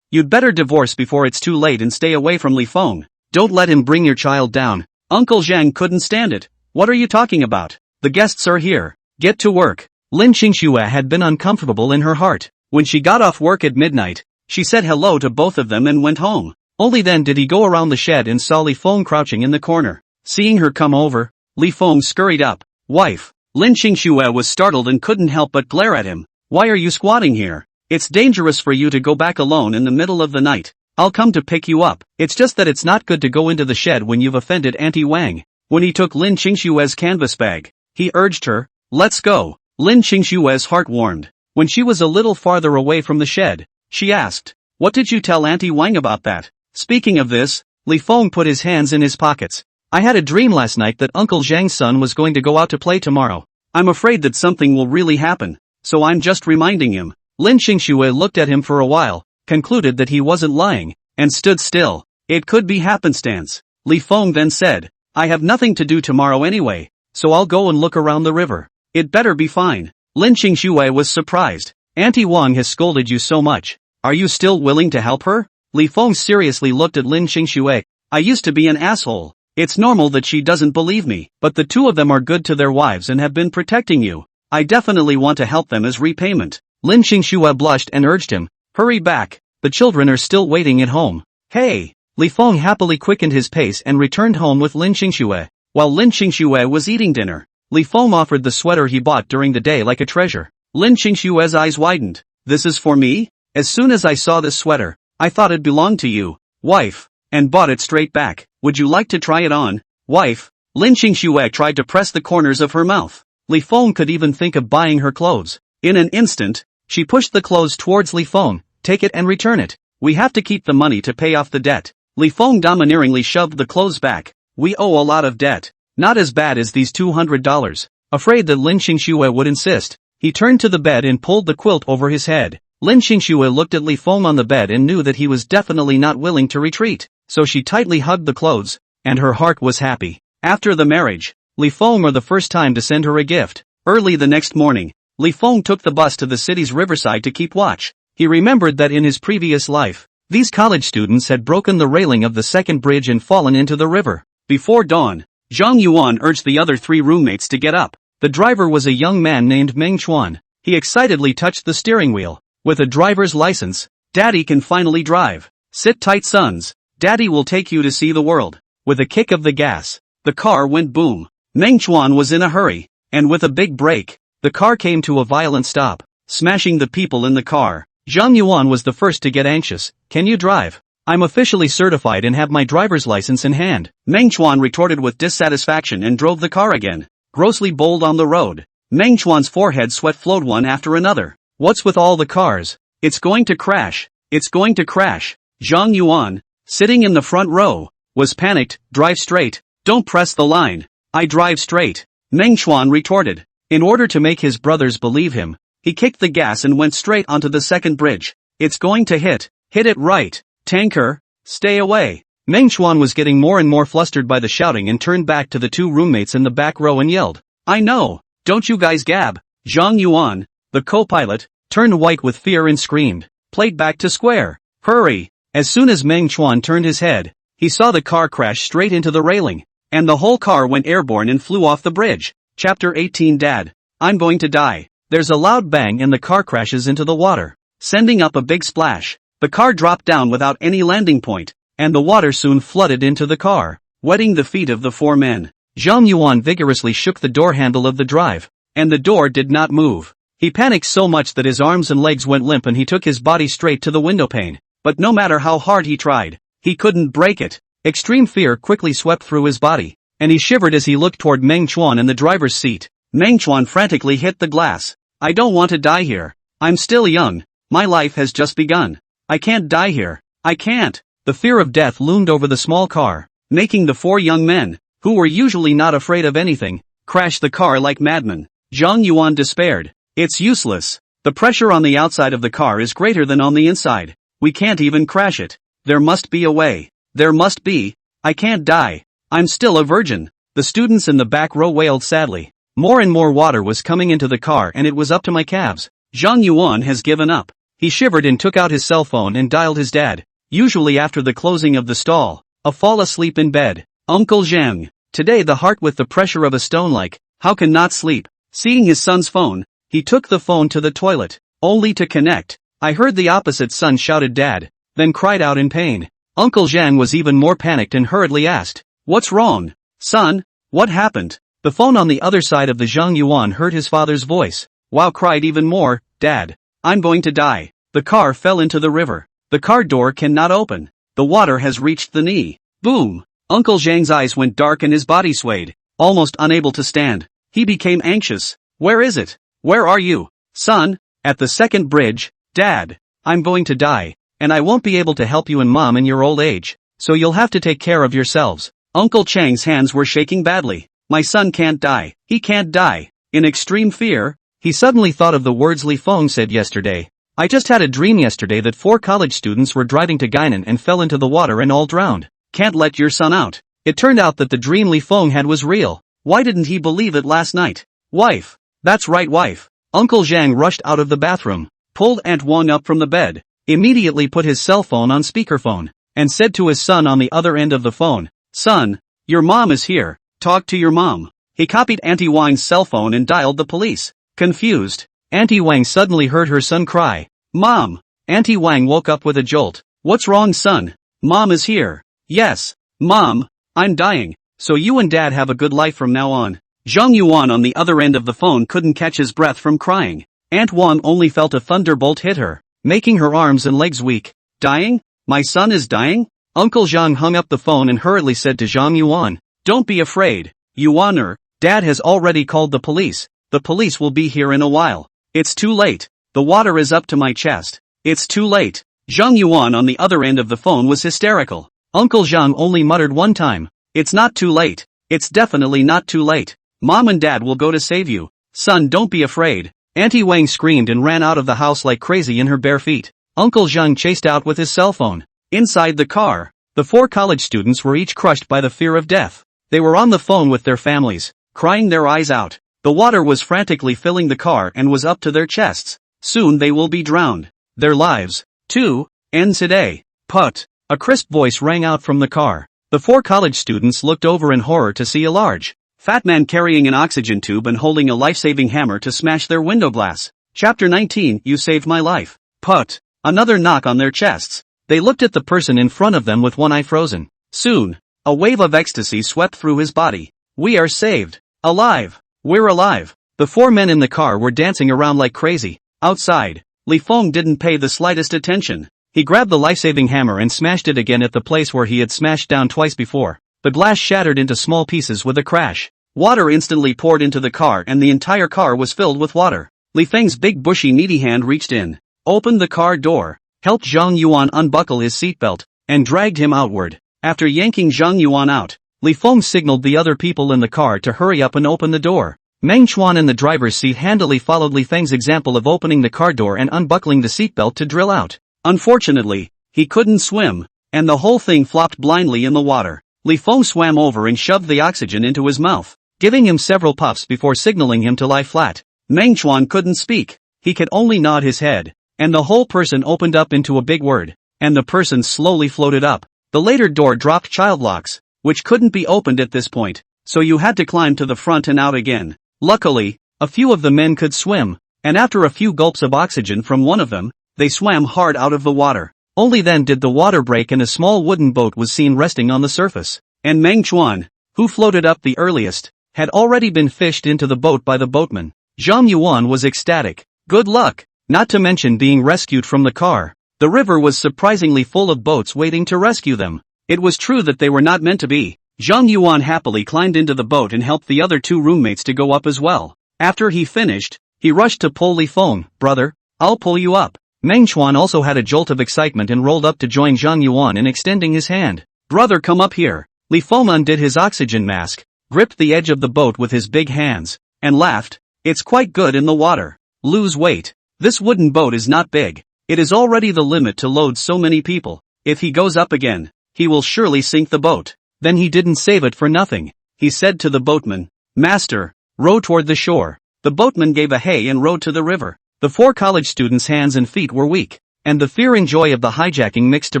you'd better divorce before it's too late and stay away from Li Feng. Don't let him bring your child down. Uncle Zhang couldn't stand it. What are you talking about? The guests are here. Get to work. Lin Xingxue had been uncomfortable in her heart. When she got off work at midnight, she said hello to both of them and went home. Only then did he go around the shed and saw Li Feng crouching in the corner. Seeing her come over, Li Feng scurried up. Wife. Lin Xingxue was startled and couldn't help but glare at him. Why are you squatting here? It's dangerous for you to go back alone in the middle of the night. I'll come to pick you up. It's just that it's not good to go into the shed when you've offended Auntie Wang. When he took Lin Xingxue's canvas bag, he urged her, let's go. Lin Xingxue's heart warmed. When she was a little farther away from the shed, she asked, "What did you tell Auntie Wang about that?" Speaking of this, Li Feng put his hands in his pockets. "I had a dream last night that Uncle Zhang's son was going to go out to play tomorrow. I'm afraid that something will really happen, so I'm just reminding him." Lin Xingxue looked at him for a while, concluded that he wasn't lying, and stood still. It could be happenstance. Li Feng then said, "I have nothing to do tomorrow anyway, so I'll go and look around the river. It better be fine." Lin Xingxue was surprised. "Auntie Wang has scolded you so much. Are you still willing to help her?" Li Feng seriously looked at Lin Xingxue. "I used to be an asshole. It's normal that she doesn't believe me, but the two of them are good to their wives and have been protecting you. I definitely want to help them as repayment." Lin Xingxue blushed and urged him, "Hurry back, the children are still waiting at home." "Hey!" Li Feng happily quickened his pace and returned home with Lin Xingxue. While Lin Xingxue was eating dinner, Li Feng offered the sweater he bought during the day like a treasure. Lin Xingxue's eyes widened. "This is for me? As soon as I saw this sweater, I thought it belonged to you, wife, and bought it straight back. Would you like to try it on, wife?" Lin Xingxue tried to press the corners of her mouth. Li Feng could even think of buying her clothes. In an instant, she pushed the clothes towards Li Feng. "Take it and return it. We have to keep the money to pay off the debt." Li Feng domineeringly shoved the clothes back. "We owe a lot of debt. Not as bad as these $200. Afraid that Lin Xingxue would insist, he turned to the bed and pulled the quilt over his head. Lin Xingxue looked at Li Feng on the bed and knew that he was definitely not willing to retreat, so she tightly hugged the clothes, and her heart was happy. After the marriage, Li Feng for the first time to send her a gift. Early the next morning, Li Feng took the bus to the city's riverside to keep watch. He remembered that in his previous life, these college students had broken the railing of the second bridge and fallen into the river. Before dawn, Zhang Yuan urged the other three roommates to get up. The driver was a young man named Meng Chuan. He excitedly touched the steering wheel. "With a driver's license, Daddy can finally drive. Sit tight, sons. Daddy will take you to see the world." With a kick of the gas, the car went boom. Meng Chuan was in a hurry, and with a big brake, the car came to a violent stop, smashing the people in the car. Zhang Yuan was the first to get anxious. "Can you drive? I'm officially certified and have my driver's license in hand." Meng Chuan retorted with dissatisfaction and drove the car again, grossly bold on the road. Meng Chuan's forehead sweat flowed one after another. "What's with all the cars? It's going to crash. It's going to crash." Zhang Yuan, sitting in the front row, was panicked. "Drive straight. Don't press the line. I drive straight," Meng Chuan retorted. In order to make his brothers believe him, he kicked the gas and went straight onto the second bridge. "It's going to hit. Hit it right. Tanker, stay away." Meng Chuan was getting more and more flustered by the shouting and turned back to the two roommates in the back row and yelled, "I know, don't you guys gab." Zhang Yuan, the co-pilot, turned white with fear and screamed, "Plate back to square. Hurry." As soon as Meng Chuan turned his head, he saw the car crash straight into the railing, and the whole car went airborne and flew off the bridge. Chapter 18 Dad, I'm going to die. There's a loud bang and the car crashes into the water, sending up a big splash. The car dropped down without any landing point, and the water soon flooded into the car, wetting the feet of the four men. Zhang Yuan vigorously shook the door handle of the drive, and the door did not move. He panicked so much that his arms and legs went limp and he took his body straight to the window pane. But no matter how hard he tried, he couldn't break it. Extreme fear quickly swept through his body, and he shivered as he looked toward Meng Chuan in the driver's seat. Meng Chuan frantically hit the glass. "I don't want to die here. I'm still young. My life has just begun. I can't die here. I can't." The fear of death loomed over the small car, making the four young men, who were usually not afraid of anything, crash the car like madmen. Zhang Yuan despaired. "It's useless. The pressure on the outside of the car is greater than on the inside. We can't even crash it. There must be a way. There must be. I can't die. I'm still a virgin." The students in the back row wailed sadly. More and more water was coming into the car and it was up to my calves. Zhang Yuan has given up. He shivered and took out his cell phone and dialed his dad. Usually after the closing of the stall, a fall asleep in bed. "Uncle Zhang, today the heart with the pressure of a stone like, how can not sleep?" Seeing his son's phone, he took the phone to the toilet, only to connect. "I heard the opposite," son shouted Dad, then cried out in pain. Uncle Zhang was even more panicked and hurriedly asked, "What's wrong? Son, what happened?" The phone on the other side of the Zhang Yuan heard his father's voice. Wow cried even more, "Dad, I'm going to die. The car fell into the river. The car door cannot open. The water has reached the knee." Boom! Uncle Zhang's eyes went dark and his body swayed, almost unable to stand. He became anxious. "Where is it? Where are you? Son?" At the second bridge, Dad, I'm going to die, and I won't be able to help you and Mom in your old age, so you'll have to take care of yourselves. Uncle Chang's hands were shaking badly. My son can't die. He can't die. In extreme fear, he suddenly thought of the words Li Feng said yesterday. I just had a dream yesterday that 4 college students were driving to Guinan and fell into the water and all drowned. Can't let your son out. It turned out that the dream Li Feng had was real. Why didn't he believe it last night? Wife. That's right, wife. Uncle Zhang rushed out of the bathroom, pulled Aunt Wang up from the bed, immediately put his cell phone on speakerphone, and said to his son on the other end of the phone, Son, your mom is here, talk to your mom. He copied Auntie Wang's cell phone and dialed the police. Confused, Auntie Wang suddenly heard her son cry, Mom! Auntie Wang woke up with a jolt. What's wrong, son? Mom is here. Yes, Mom, I'm dying, so you and Dad have a good life from now on. Zhang Yuan on the other end of the phone couldn't catch his breath from crying. Aunt Wang only felt a thunderbolt hit her, making her arms and legs weak. Dying? My son is dying? Uncle Zhang hung up the phone and hurriedly said to Zhang Yuan, Don't be afraid, Yuaner, Dad has already called the police. The police will be here in a while. It's too late. The water is up to my chest. It's too late. Zhang Yuan on the other end of the phone was hysterical. Uncle Zhang only muttered one time, It's not too late. It's definitely not too late. Mom and Dad will go to save you. Son, don't be afraid. Auntie Wang screamed and ran out of the house like crazy in her bare feet. Uncle Zhang chased out with his cell phone. Inside the car, the 4 college students were each crushed by the fear of death. They were on the phone with their families, crying their eyes out. The water was frantically filling the car and was up to their chests. Soon they will be drowned. Their lives, too, end today. Put. A crisp voice rang out from the car. The 4 college students looked over in horror to see a large, fat man carrying an oxygen tube and holding a life-saving hammer to smash their window glass. Chapter 19, You saved my life. Put. Another knock on their chests. They looked at the person in front of them with one eye frozen. Soon, a wave of ecstasy swept through his body. We are saved. Alive. We're alive. The 4 men in the car were dancing around like crazy. Outside, Li Feng didn't pay the slightest attention. He grabbed the life-saving hammer and smashed it again at the place where he had smashed down twice before. The glass shattered into small pieces with a crash. Water instantly poured into the car and the entire car was filled with water. Li Feng's big bushy needy hand reached in, opened the car door, helped Zhang Yuan unbuckle his seatbelt, and dragged him outward. After yanking Zhang Yuan out, Li Feng signaled the other people in the car to hurry up and open the door. Meng Chuan in the driver's seat handily followed Li Feng's example of opening the car door and unbuckling the seatbelt to drill out. Unfortunately, he couldn't swim, and the whole thing flopped blindly in the water. Li Feng swam over and shoved the oxygen into his mouth, giving him several puffs before signaling him to lie flat. Meng Chuan couldn't speak. He could only nod his head, and the whole person opened up into a big word, and the person slowly floated up. The later door dropped child locks, which couldn't be opened at this point, so you had to climb to the front and out again. Luckily, a few of the men could swim, and after a few gulps of oxygen from one of them, they swam hard out of the water. Only then did the water break and a small wooden boat was seen resting on the surface. And Meng Chuan, who floated up the earliest, had already been fished into the boat by the boatman. Zhang Yuan was ecstatic. Good luck, not to mention being rescued from the car. The river was surprisingly full of boats waiting to rescue them. It was true that they were not meant to be. Zhang Yuan happily climbed into the boat and helped the other 2 roommates to go up as well. After he finished, he rushed to pull Li Feng. Brother, I'll pull you up. Meng Chuan also had a jolt of excitement and rolled up to join Zhang Yuan in extending his hand. Brother, come up here. Li Feng undid his oxygen mask, gripped the edge of the boat with his big hands, and laughed. It's quite good in the water. Lose weight. This wooden boat is not big. It is already the limit to load so many people. If he goes up again, he will surely sink the boat. Then he didn't save it for nothing. He said to the boatman, Master, row toward the shore. The boatman gave a hey and rowed to the river. The 4 college students' hands and feet were weak, and the fear and joy of the hijacking mixed to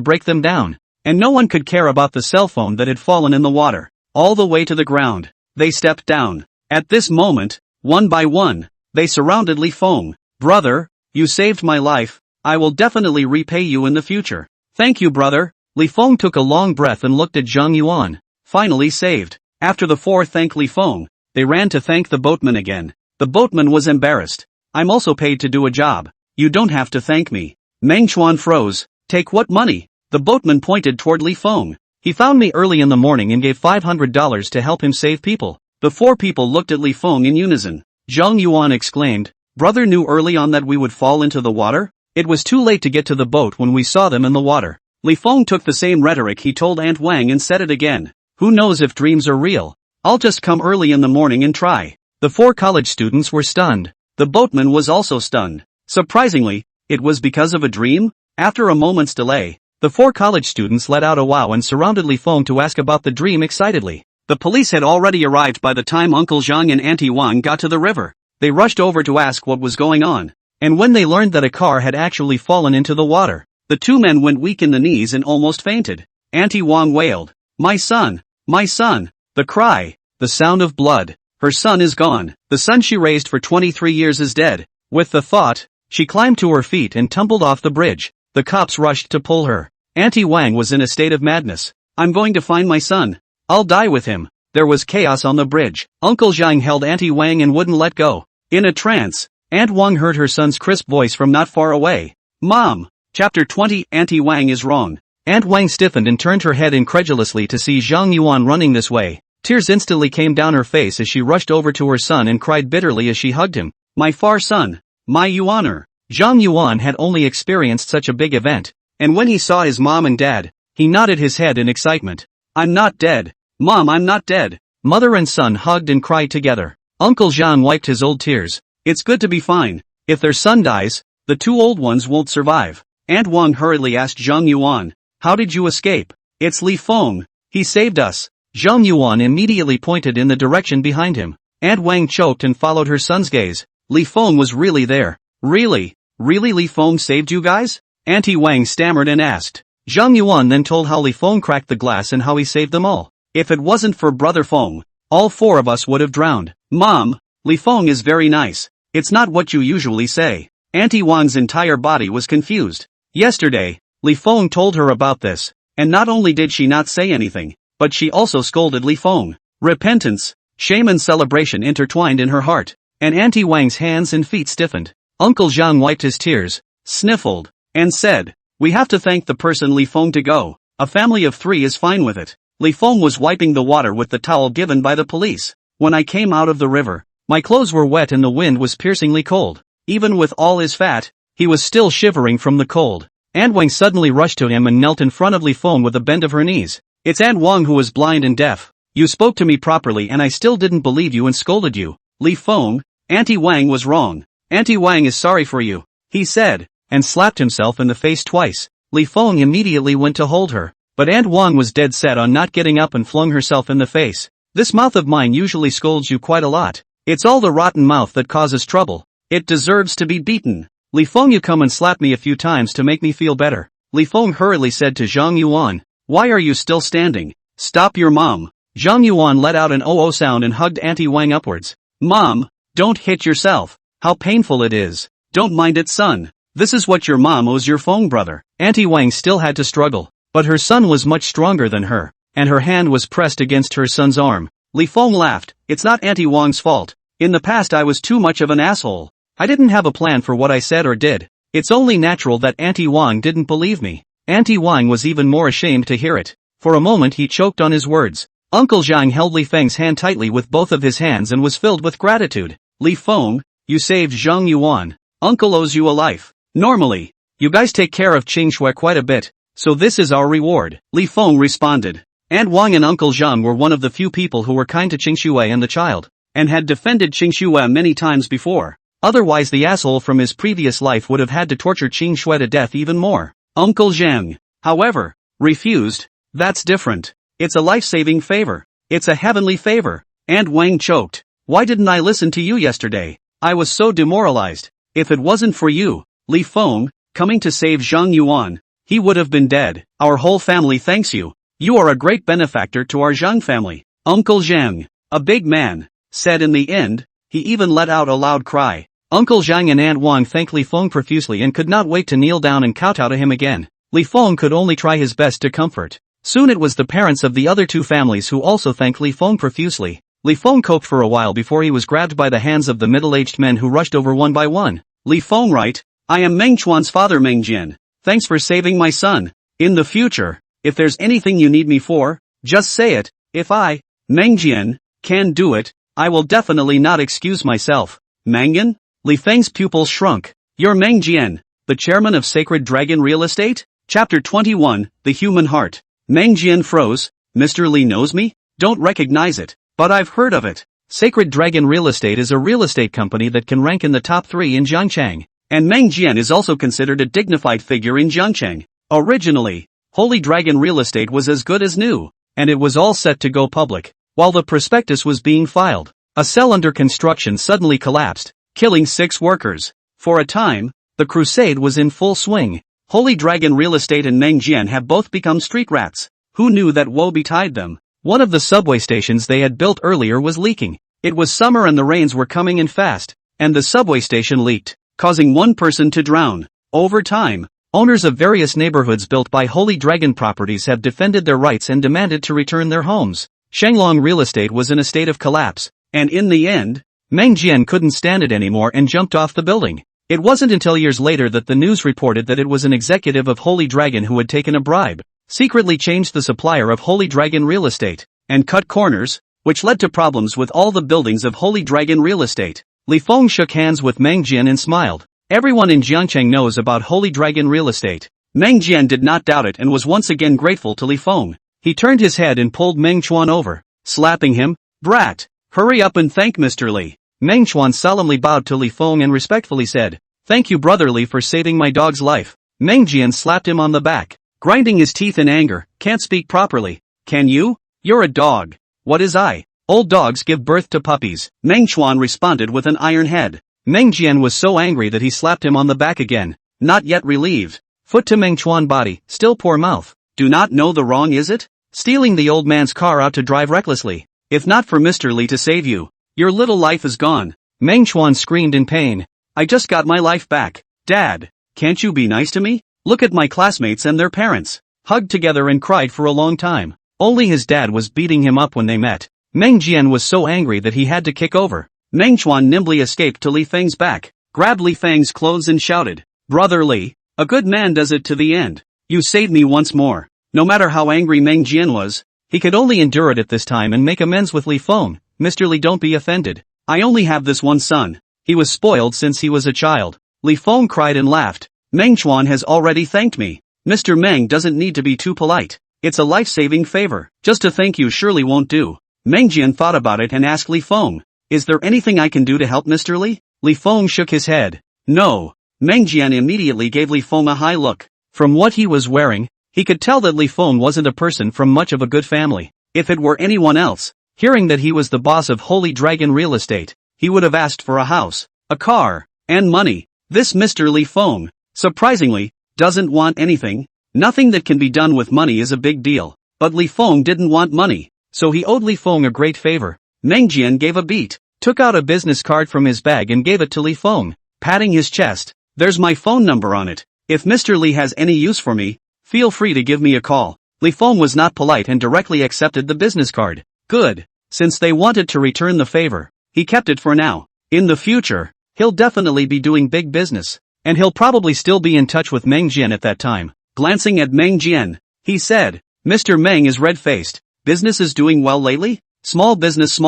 break them down. And no one could care about the cell phone that had fallen in the water. All the way to the ground, they stepped down. At this moment, one by one, they surrounded Li Feng. Brother, you saved my life. I will definitely repay you in the future. Thank you, brother. Li Feng took a long breath and looked at Zhang Yuan. Finally saved. After the 4 thanked Li Feng, they ran to thank the boatman again. The boatman was embarrassed. I'm also paid to do a job. You don't have to thank me. Meng Chuan froze. Take what money? The boatman pointed toward Li Feng. He found me early in the morning and gave $500 to help him save people. The 4 people looked at Li Feng in unison. Zhang Yuan exclaimed, Brother knew early on that we would fall into the water? It was too late to get to the boat when we saw them in the water. Li Feng took the same rhetoric he told Aunt Wang and said it again. Who knows if dreams are real? I'll just come early in the morning and try. The 4 college students were stunned. The boatman was also stunned. Surprisingly, it was because of a dream? After a moment's delay, the 4 college students let out a wow and surrounded Li Feng to ask about the dream excitedly. The police had already arrived by the time Uncle Zhang and Auntie Wang got to the river. They rushed over to ask what was going on. And when they learned that a car had actually fallen into the water, the 2 men went weak in the knees and almost fainted. Auntie Wang wailed, "My son! My son!" The cry, the sound of blood. Her son is gone. The son she raised for 23 years is dead. With the thought, she climbed to her feet and tumbled off the bridge. The cops rushed to pull her. Auntie Wang was in a state of madness. "I'm going to find my son. I'll die with him." There was chaos on the bridge. Uncle Zhang held Auntie Wang and wouldn't let go. In a trance, Aunt Wang heard her son's crisp voice from not far away. "Mom!" Chapter 20 Auntie Wang is wrong. Aunt Wang stiffened and turned her head incredulously to see Zhang Yuan running this way. Tears instantly came down her face as she rushed over to her son and cried bitterly as she hugged him. "My far son! My Yuaner!" Zhang Yuan had only experienced such a big event, and when he saw his mom and dad, he nodded his head in excitement. "I'm not dead. Mom, I'm not dead." Mother and son hugged and cried together. Uncle Zhang wiped his old tears. "It's good to be fine. If their son dies, the 2 old ones won't survive." Aunt Wang hurriedly asked Zhang Yuan, "How did you escape?" "It's Li Feng. He saved us." Zhang Yuan immediately pointed in the direction behind him. Aunt Wang choked and followed her son's gaze. Li Feng was really there. "Really? Really Li Feng saved you guys?" Auntie Wang stammered and asked. Zhang Yuan then told how Li Feng cracked the glass and how he saved them all. "If it wasn't for Brother Feng, all 4 of us would have drowned." "Mom, Li Feng is very nice. It's not what you usually say." Auntie Wang's entire body was confused. Yesterday, Li Feng told her about this, and not only did she not say anything, but she also scolded Li Feng. Repentance, shame and celebration intertwined in her heart, and Auntie Wang's hands and feet stiffened. Uncle Zhang wiped his tears, sniffled, and said, "We have to thank the person Li Feng to go. A family of 3 is fine with it." Li Feng was wiping the water with the towel given by the police. "When I came out of the river, my clothes were wet and the wind was piercingly cold. Even with all his fat, he was still shivering from the cold." Aunt Wang suddenly rushed to him and knelt in front of Li Feng with a bend of her knees. "It's Aunt Wang who was blind and deaf. You spoke to me properly and I still didn't believe you and scolded you." Li Feng, Auntie Wang was wrong. "Auntie Wang is sorry for you," he said, and slapped himself in the face twice. Li Feng immediately went to hold her, but Aunt Wang was dead set on not getting up and flung herself in the face. "This mouth of mine usually scolds you quite a lot. It's all the rotten mouth that causes trouble. It deserves to be beaten. Li Feng, you come and slap me a few times to make me feel better." Li Feng hurriedly said to Zhang Yuan, "Why are you still standing? Stop your mom." Zhang Yuan let out an oh-oh sound and hugged Auntie Wang upwards. "Mom, don't hit yourself. How painful it is. Don't mind it, son. This is what your mom owes your Feng brother." Auntie Wang still had to struggle, but her son was much stronger than her, and her hand was pressed against her son's arm. Li Feng laughed. "It's not Auntie Wang's fault. In the past I was too much of an asshole. I didn't have a plan for what I said or did. It's only natural that Auntie Wang didn't believe me." Auntie Wang was even more ashamed to hear it. For a moment he choked on his words. Uncle Zhang held Li Feng's hand tightly with both of his hands and was filled with gratitude. "Li Feng, you saved Zhang Yuan. Uncle owes you a life. Normally, you guys take care of Qingshui quite a bit, so this is our reward." Li Feng responded. Aunt Wang and Uncle Zhang were one of the few people who were kind to Qingshui and the child, and had defended Qingshui many times before. Otherwise the asshole from his previous life would have had to torture Qingshui to death even more. Uncle Zhang, however, refused. "That's different. It's a life-saving favor. It's a heavenly favor." Aunt Wang choked. "Why didn't I listen to you yesterday? I was so demoralized. If it wasn't for you, Li Feng, coming to save Zhang Yuan, he would have been dead. Our whole family thanks you. You are a great benefactor to our Zhang family." Uncle Zhang, a big man, said in the end. He even let out a loud cry. Uncle Zhang and Aunt Wang thanked Li Feng profusely and could not wait to kneel down and kowtow to him again. Li Feng could only try his best to comfort. Soon it was the parents of the other 2 families who also thanked Li Feng profusely. Li Feng coped for a while before he was grabbed by the hands of the middle-aged men who rushed over one by one. "Li Feng, right? I am Meng Chuan's father, Meng Jian. Thanks for saving my son. In the future, if there's anything you need me for, just say it. If I, Meng Jian, can do it, I will definitely not excuse myself." "Mangan?" Li Feng's pupils shrunk. You're Meng Jian, the chairman of Sacred Dragon Real Estate? Chapter 21, The Human Heart. Meng Jian froze. Mr. Li knows me? Don't recognize it, but I've heard of it. Sacred Dragon Real Estate is a real estate company that can rank in the top 3 in Jiangchang. And Meng Jian is also considered a dignified figure in Jiangchang. Originally, Holy Dragon Real Estate was as good as new, and it was all set to go public. While the prospectus was being filed, a cell under construction suddenly collapsed, killing 6 workers. For a time, the crusade was in full swing. Holy Dragon Real Estate and Meng Jian have both become street rats. Who knew that woe betide them? One of the subway stations they had built earlier was leaking. It was summer and the rains were coming in fast, and the subway station leaked, causing one person to drown. Over time, owners of various neighborhoods built by Holy Dragon properties have defended their rights and demanded to return their homes. Shanglong Real Estate was in a state of collapse, and in the end, Meng Jian couldn't stand it anymore and jumped off the building. It wasn't until years later that the news reported that it was an executive of Holy Dragon who had taken a bribe, secretly changed the supplier of Holy Dragon Real Estate, and cut corners, which led to problems with all the buildings of Holy Dragon Real Estate. Li Feng shook hands with Meng Jian and smiled. Everyone in Jiangcheng knows about Holy Dragon Real Estate. Meng Jian did not doubt it and was once again grateful to Li Feng. He turned his head and pulled Meng Chuan over, slapping him. Brat! Hurry up and thank Mr. Li. Meng Chuan solemnly bowed to Li Feng and respectfully said, Thank you Brother Li for saving my dog's life. Meng Jian slapped him on the back, grinding his teeth in anger. Can't speak properly. Can you? You're a dog. What is I? Old dogs give birth to puppies. Meng Chuan responded with an iron head. Meng Jian was so angry that he slapped him on the back again, not yet relieved. Foot to Meng Chuan body, still poor mouth. Do not know the wrong is it? Stealing the old man's car out to drive recklessly. If not for Mr. Li to save you, your little life is gone. Meng Chuan screamed in pain. I just got my life back. Dad, can't you be nice to me? Look at my classmates and their parents. Hugged together and cried for a long time. Only his dad was beating him up when they met. Meng Jian was so angry that he had to kick over. Meng Chuan nimbly escaped to Li Feng's back, grabbed Li Feng's clothes and shouted, Brother Li, a good man does it to the end. You saved me once more. No matter how angry Meng Jian was, he could only endure it at this time and make amends with Li Feng. Mr. Li, don't be offended. I only have this one son. He was spoiled since he was a child. Li Feng cried and laughed. Meng Chuan has already thanked me. Mr. Meng doesn't need to be too polite. It's a life-saving favor. Just a thank you surely won't do. Meng Jian thought about it and asked Li Feng, Is there anything I can do to help Mr. Li? Li Feng shook his head. No. Meng Jian immediately gave Li Feng a high look. From what he was wearing, he could tell that Li Feng wasn't a person from much of a good family. If it were anyone else, hearing that he was the boss of Holy Dragon Real Estate, he would have asked for a house, a car, and money. This Mr. Li Feng, surprisingly, doesn't want anything. Nothing that can be done with money is a big deal. But Li Feng didn't want money, so he owed Li Feng a great favor. Meng Jian gave a beat, took out a business card from his bag and gave it to Li Feng, patting his chest. There's my phone number on it. If Mr. Li has any use for me, feel free to give me a call. Li Feng was not polite and directly accepted the business card. Good. Since they wanted to return the favor, he kept it for now. In the future, he'll definitely be doing big business, and he'll probably still be in touch with Meng Jian at that time. Glancing at Meng Jian, he said, Mr. Meng is red-faced. Business is doing well lately? Small business.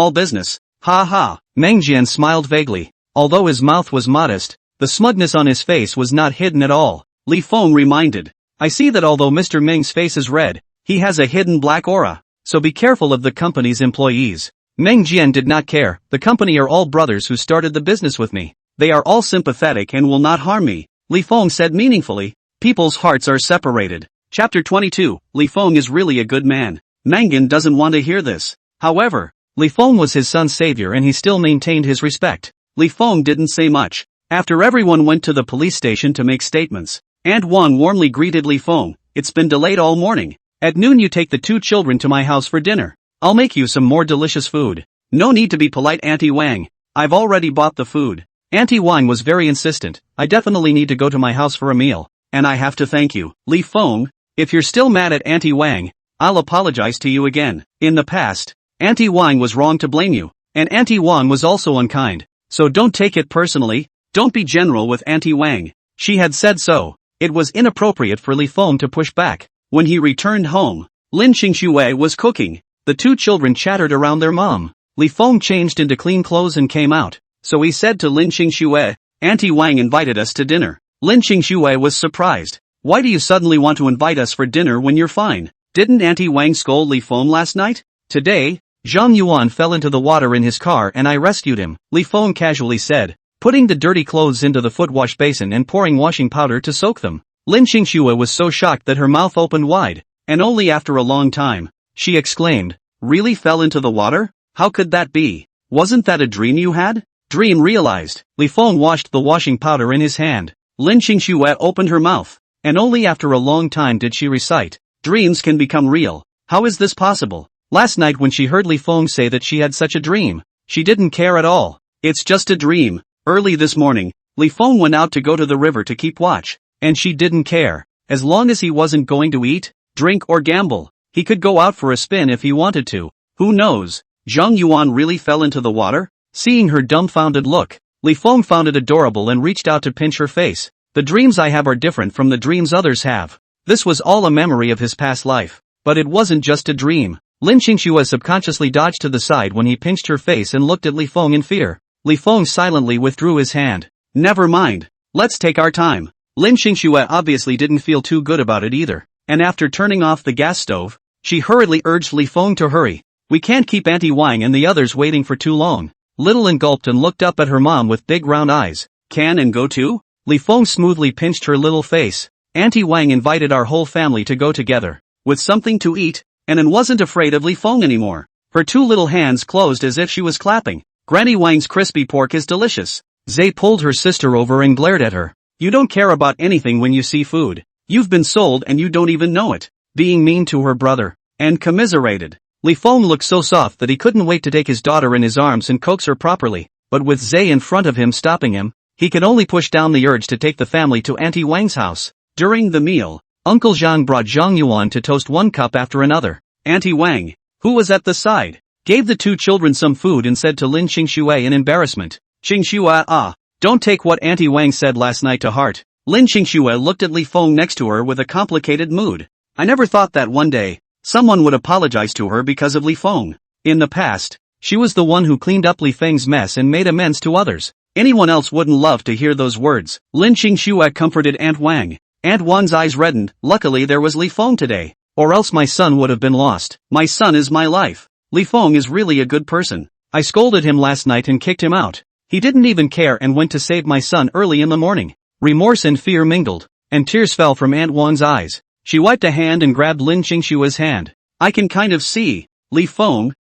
Ha ha. Meng Jian smiled vaguely. Although his mouth was modest, the smugness on his face was not hidden at all. Li Feng reminded, I see that although Mr. Meng's face is red, he has a hidden black aura, so be careful of the company's employees. Meng Jian did not care. The company are all brothers who started the business with me. They are all sympathetic and will not harm me. Li Feng said meaningfully. People's hearts are separated. Chapter 22, Li Feng is really a good man. Mengan doesn't want to hear this. However, Li Feng was his son's savior and he still maintained his respect. Li Feng didn't say much. After everyone went to the police station to make statements, Aunt Wang warmly greeted Li Feng. It's been delayed all morning. At noon you take the 2 children to my house for dinner. I'll make you some more delicious food. No need to be polite, Auntie Wang. I've already bought the food. Auntie Wang was very insistent. I definitely need to go to my house for a meal. And I have to thank you. Li Feng, if you're still mad at Auntie Wang, I'll apologize to you again. In the past, Auntie Wang was wrong to blame you. And Auntie Wang was also unkind. So don't take it personally. Don't be general with Auntie Wang. She had said so. It was inappropriate for Li Feng to push back. When he returned home, Lin Xingxue was cooking. The 2 children chattered around their mom. Li Feng changed into clean clothes and came out. So he said to Lin Xingxue, Auntie Wang invited us to dinner. Lin Qingxue was surprised. Why do you suddenly want to invite us for dinner when you're fine? Didn't Auntie Wang scold Li Feng last night? Today, Zhang Yuan fell into the water in his car and I rescued him, Li Feng casually said, putting the dirty clothes into the foot wash basin and pouring washing powder to soak them. Lin Qingxue was so shocked that her mouth opened wide, and only after a long time, she exclaimed, really fell into the water? How could that be? Wasn't that a dream you had? Dream realized. Li Feng washed the washing powder in his hand. Lin Qingxue opened her mouth, and only after a long time did she recite, dreams can become real. How is this possible? Last night when she heard Li Feng say that she had such a dream, she didn't care at all. It's just a dream. Early this morning, Li Feng went out to go to the river to keep watch, and she didn't care. As long as he wasn't going to eat, drink or gamble, he could go out for a spin if he wanted to. Who knows? Zhang Yuan really fell into the water? Seeing her dumbfounded look, Li Feng found it adorable and reached out to pinch her face. The dreams I have are different from the dreams others have. This was all a memory of his past life. But it wasn't just a dream. Lin Qingxue subconsciously dodged to the side when he pinched her face and looked at Li Feng in fear. Li Feng silently withdrew his hand. Never mind. Let's take our time. Lin Qingxue obviously didn't feel too good about it either, and after turning off the gas stove, she hurriedly urged Li Feng to hurry. We can't keep Auntie Wang and the others waiting for too long. Little Lin gulped and looked up at her mom with big round eyes. Can and go too? Li Feng smoothly pinched her little face. Auntie Wang invited our whole family to go together, with something to eat, and wasn't afraid of Li Feng anymore. Her two little hands closed as if she was clapping. Granny Wang's crispy pork is delicious. Zay pulled her sister over and glared at her. You don't care about anything when you see food. You've been sold and you don't even know it. Being mean to her brother. And commiserated. Li Feng looked so soft that he couldn't wait to take his daughter in his arms and coax her properly, but with Zay in front of him stopping him, he could only push down the urge to take the family to Auntie Wang's house. During the meal, Uncle Zhang brought Zhang Yuan to toast one cup after another. Auntie Wang, who was at the side, gave the two children some food and said to Lin Qingxue in embarrassment, Qingxue, don't take what Auntie Wang said last night to heart. Lin Qingxue looked at Li Feng next to her with a complicated mood. I never thought that one day, someone would apologize to her because of Li Feng. In the past, she was the one who cleaned up Li Feng's mess and made amends to others. Anyone else wouldn't love to hear those words. Lin Qingxue comforted Aunt Wang. Aunt Wang's eyes reddened. Luckily there was Li Feng today, or else my son would have been lost. My son is my life. Li Feng is really a good person. I scolded him last night and kicked him out. He didn't even care and went to save my son early in the morning. Remorse and fear mingled, and tears fell from Aunt Wang's eyes. She wiped a hand and grabbed Lin Qingxue's hand. I can kind of see. Li Feng,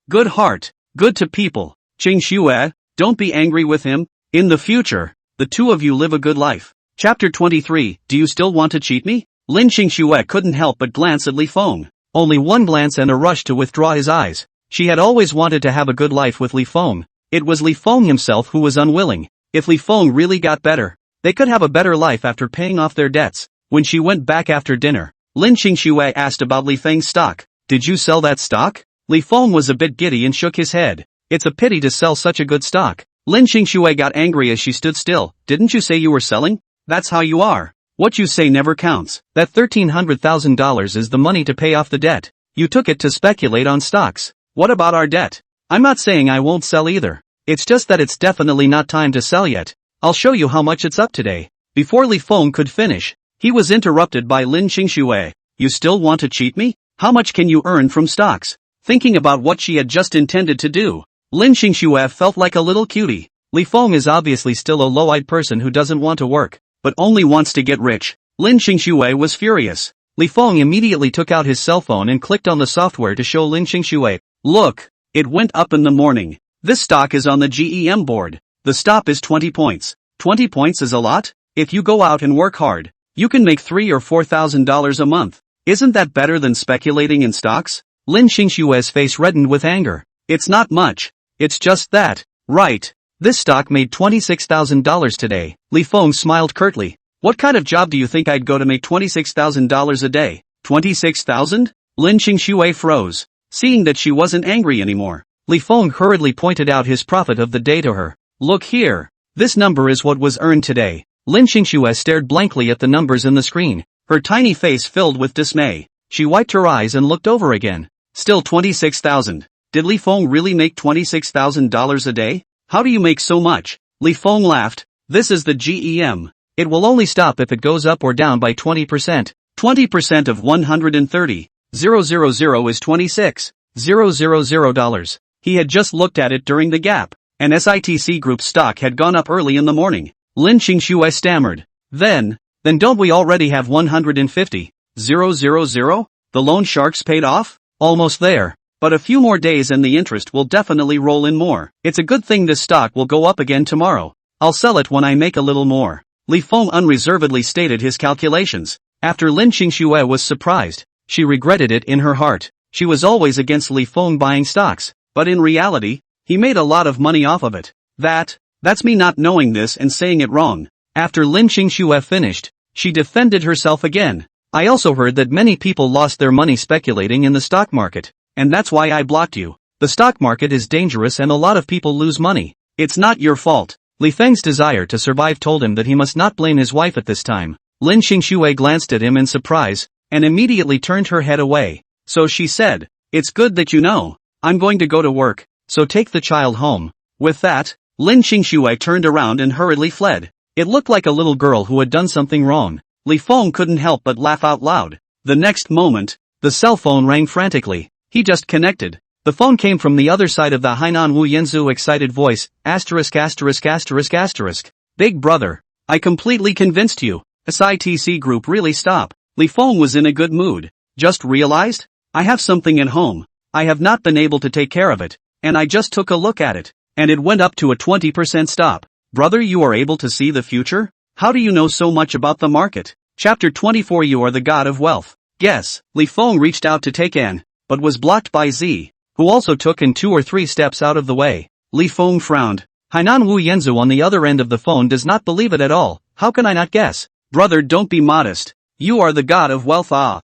good heart, good to people. Qingxue, don't be angry with him. In the future, the two of you live a good life. Chapter 23, Do you still want to cheat me? Lin Qingxue couldn't help but glance at Li Feng. Only one glance and a rush to withdraw his eyes. She had always wanted to have a good life with Li Feng. It was Li Feng himself who was unwilling. If Li Feng really got better, they could have a better life after paying off their debts. When she went back after dinner, Lin Qingxue asked about Li Feng's stock. Did you sell that stock? Li Feng was a bit giddy and shook his head. It's a pity to sell such a good stock. Lin Qingxue got angry as she stood still. Didn't you say you were selling? That's how you are. What you say never counts. That $1,300,000 is the money to pay off the debt. You took it to speculate on stocks. What about our debt? I'm not saying I won't sell either. It's just that it's definitely not time to sell yet. I'll show you how much it's up today. Before Li Feng could finish, he was interrupted by Lin Qingxue. You still want to cheat me? How much can you earn from stocks? Thinking about what she had just intended to do, Lin Qingxue felt like a little cutie. Li Feng is obviously still a low-eyed person who doesn't want to work, but only wants to get rich. Lin Qingxue was furious. Li Feng immediately took out his cell phone and clicked on the software to show Lin Qingxue. Look, it went up in the morning. This stock is on the GEM board. The stop is 20 points. 20 points is a lot? If you go out and work hard, you can make $3,000 or $4,000 a month. Isn't that better than speculating in stocks? Lin Qingxue's face reddened with anger. It's not much. It's just that. Right. This stock made $26,000 today. Li Feng smiled curtly. What kind of job do you think I'd go to make $26,000 a day? 26,000? Lin Qingxue froze. Seeing that she wasn't angry anymore, Li Feng hurriedly pointed out his profit of the day to her. Look here. This number is what was earned today. Lin Qingxue stared blankly at the numbers in the screen. Her tiny face filled with dismay. She wiped her eyes and looked over again. Still 26,000. Did Li Feng really make $26,000 a day? How do you make so much? Li Feng laughed. This is the GEM. It will only stop if it goes up or down by 20%. 20% of 130,000 is $26,000. He had just looked at it during the gap, and SITC Group's stock had gone up early in the morning. Lin Qingxue stammered. Then don't we already have 150,000? The loan sharks paid off? Almost there. But a few more days and the interest will definitely roll in more. It's a good thing this stock will go up again tomorrow. I'll sell it when I make a little more. Li Feng unreservedly stated his calculations. After Lin Qingxue was surprised, she regretted it in her heart. She was always against Li Feng buying stocks, but in reality, he made a lot of money off of it. That's me not knowing this and saying it wrong. After Lin Qingxue finished, she defended herself again. I also heard that many people lost their money speculating in the stock market, and that's why I blocked you. The stock market is dangerous and a lot of people lose money. It's not your fault. Li Feng's desire to survive told him that he must not blame his wife at this time. Lin Qingxue glanced at him in surprise, and immediately turned her head away. So she said, "It's good that you know. I'm going to go to work, so take the child home." With that, Lin Qingxue turned around and hurriedly fled. It looked like a little girl who had done something wrong. Li Feng couldn't help but laugh out loud. The next moment, the cell phone rang frantically. He just connected. The phone came from the other side of the Hainan Wu Yanzu excited voice, ********. Big brother. I completely convinced you. SITC Group really stop. Li Feng was in a good mood. Just realized? I have something at home. I have not been able to take care of it, and I just took a look at it, and it went up to a 20% stop. Brother, you are able to see the future? How do you know so much about the market? Chapter 24. You are the god of wealth. Yes, Li Feng reached out to take An, but was blocked by Z, who also took in 2 or 3 steps out of the way. Li Feng frowned. Hainan Wu Yanzu on the other end of the phone does not believe it at all. How can I not guess? Brother, don't be modest. You are the god of wealth.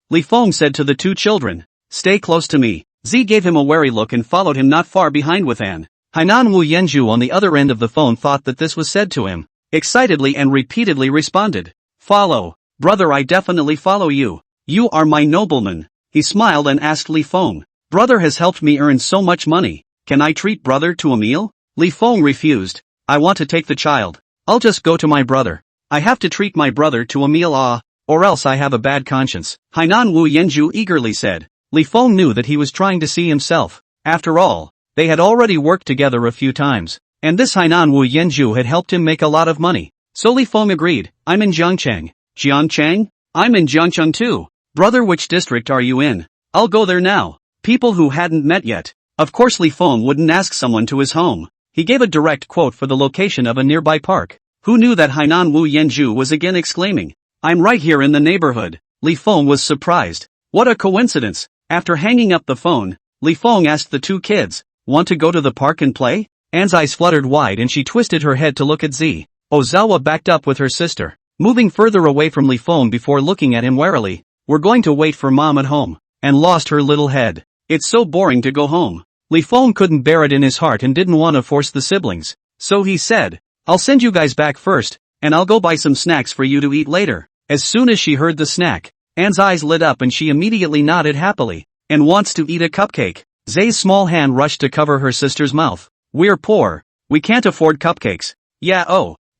Li Feng said to the 2 children. Stay close to me. Z gave him a wary look and followed him not far behind with An. Hainan Wu Yanzu on the other end of the phone thought that this was said to him, excitedly and repeatedly responded. Follow. Brother, I definitely follow you. You are my nobleman. He smiled and asked Li Feng. Brother has helped me earn so much money. Can I treat brother to a meal? Li Feng refused. I want to take the child. I'll just go to my brother. I have to treat my brother to a meal, or else I have a bad conscience. Hainan Wu Yanzu eagerly said. Li Feng knew that he was trying to see himself. After all, they had already worked together a few times, and this Hainan Wu Yanzu had helped him make a lot of money. So Li Feng agreed. I'm in Jiangcheng. Jiangcheng? I'm in Jiangcheng too. Brother, which district are you in? I'll go there now. People who hadn't met yet. Of course Li Feng wouldn't ask someone to his home. He gave a direct quote for the location of a nearby park. Who knew that Hainan Wu Yanzu was again exclaiming, I'm right here in the neighborhood. Li Feng was surprised. What a coincidence. After hanging up the phone, Li Feng asked the 2 kids, want to go to the park and play? Anne's eyes fluttered wide and she twisted her head to look at Z. Ozawa backed up with her sister, moving further away from Li Feng before looking at him warily. We're going to wait for Mom at home, and lost her little head. It's so boring to go home. Li Feng couldn't bear it in his heart and didn't want to force the siblings. So he said, I'll send you guys back first, and I'll go buy some snacks for you to eat later. As soon as she heard the snack, Anne's eyes lit up and she immediately nodded happily, and wants to eat a cupcake. Zay's small hand rushed to cover her sister's mouth. We're poor. We can't afford cupcakes. Yeah,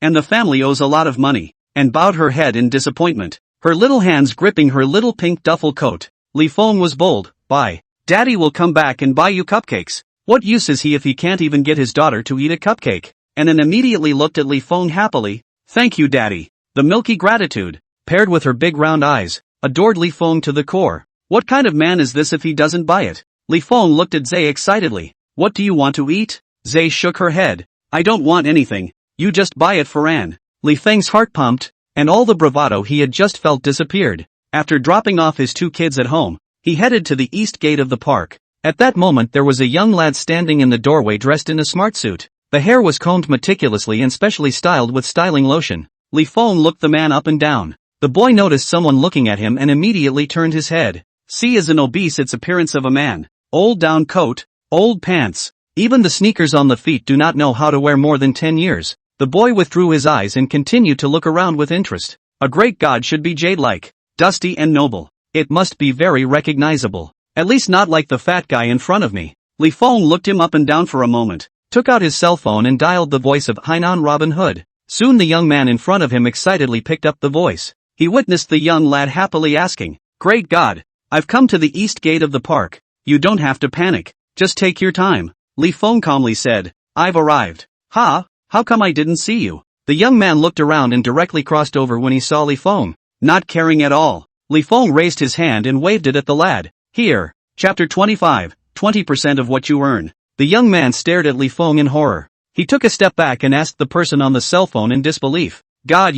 and the family owes a lot of money, and bowed her head in disappointment, her little hands gripping her little pink duffel coat. Li Feng was bold. Bye. Daddy will come back and buy you cupcakes. What use is he if he can't even get his daughter to eat a cupcake? And then immediately looked at Li Feng happily. Thank you, Daddy. The milky gratitude, paired with her big round eyes, adored Li Feng to the core. What kind of man is this if he doesn't buy it? Li Feng looked at Zay excitedly. What do you want to eat? Zay shook her head. I don't want anything. You just buy it for Anne. Li Feng's heart pumped, and all the bravado he had just felt disappeared. After dropping off his 2 kids at home, he headed to the east gate of the park. At that moment there was a young lad standing in the doorway dressed in a smart suit. The hair was combed meticulously and specially styled with styling lotion. Li Feng looked the man up and down. The boy noticed someone looking at him and immediately turned his head. C is an obese, its appearance of a man. Old down coat, old pants. Even the sneakers on the feet do not know how to wear more than 10 years. The boy withdrew his eyes and continued to look around with interest. A great god should be jade-like, dusty and noble. It must be very recognizable. At least not like the fat guy in front of me. Li Feng looked him up and down for a moment, took out his cell phone and dialed the voice of Hainan Robin Hood. Soon the young man in front of him excitedly picked up the voice. He witnessed the young lad happily asking, "Great God! I've come to the east gate of the park. You don't have to panic. Just take your time." Li Feng calmly said, "I've arrived." "Ha? How come I didn't see you?" The young man looked around and directly crossed over when he saw Li Feng. Not caring at all, Li Feng raised his hand and waved it at the lad. "Here, Chapter 25, 20% of what you earn." The young man stared at Li Feng in horror. He took a step back and asked the person on the cell phone in disbelief, "God,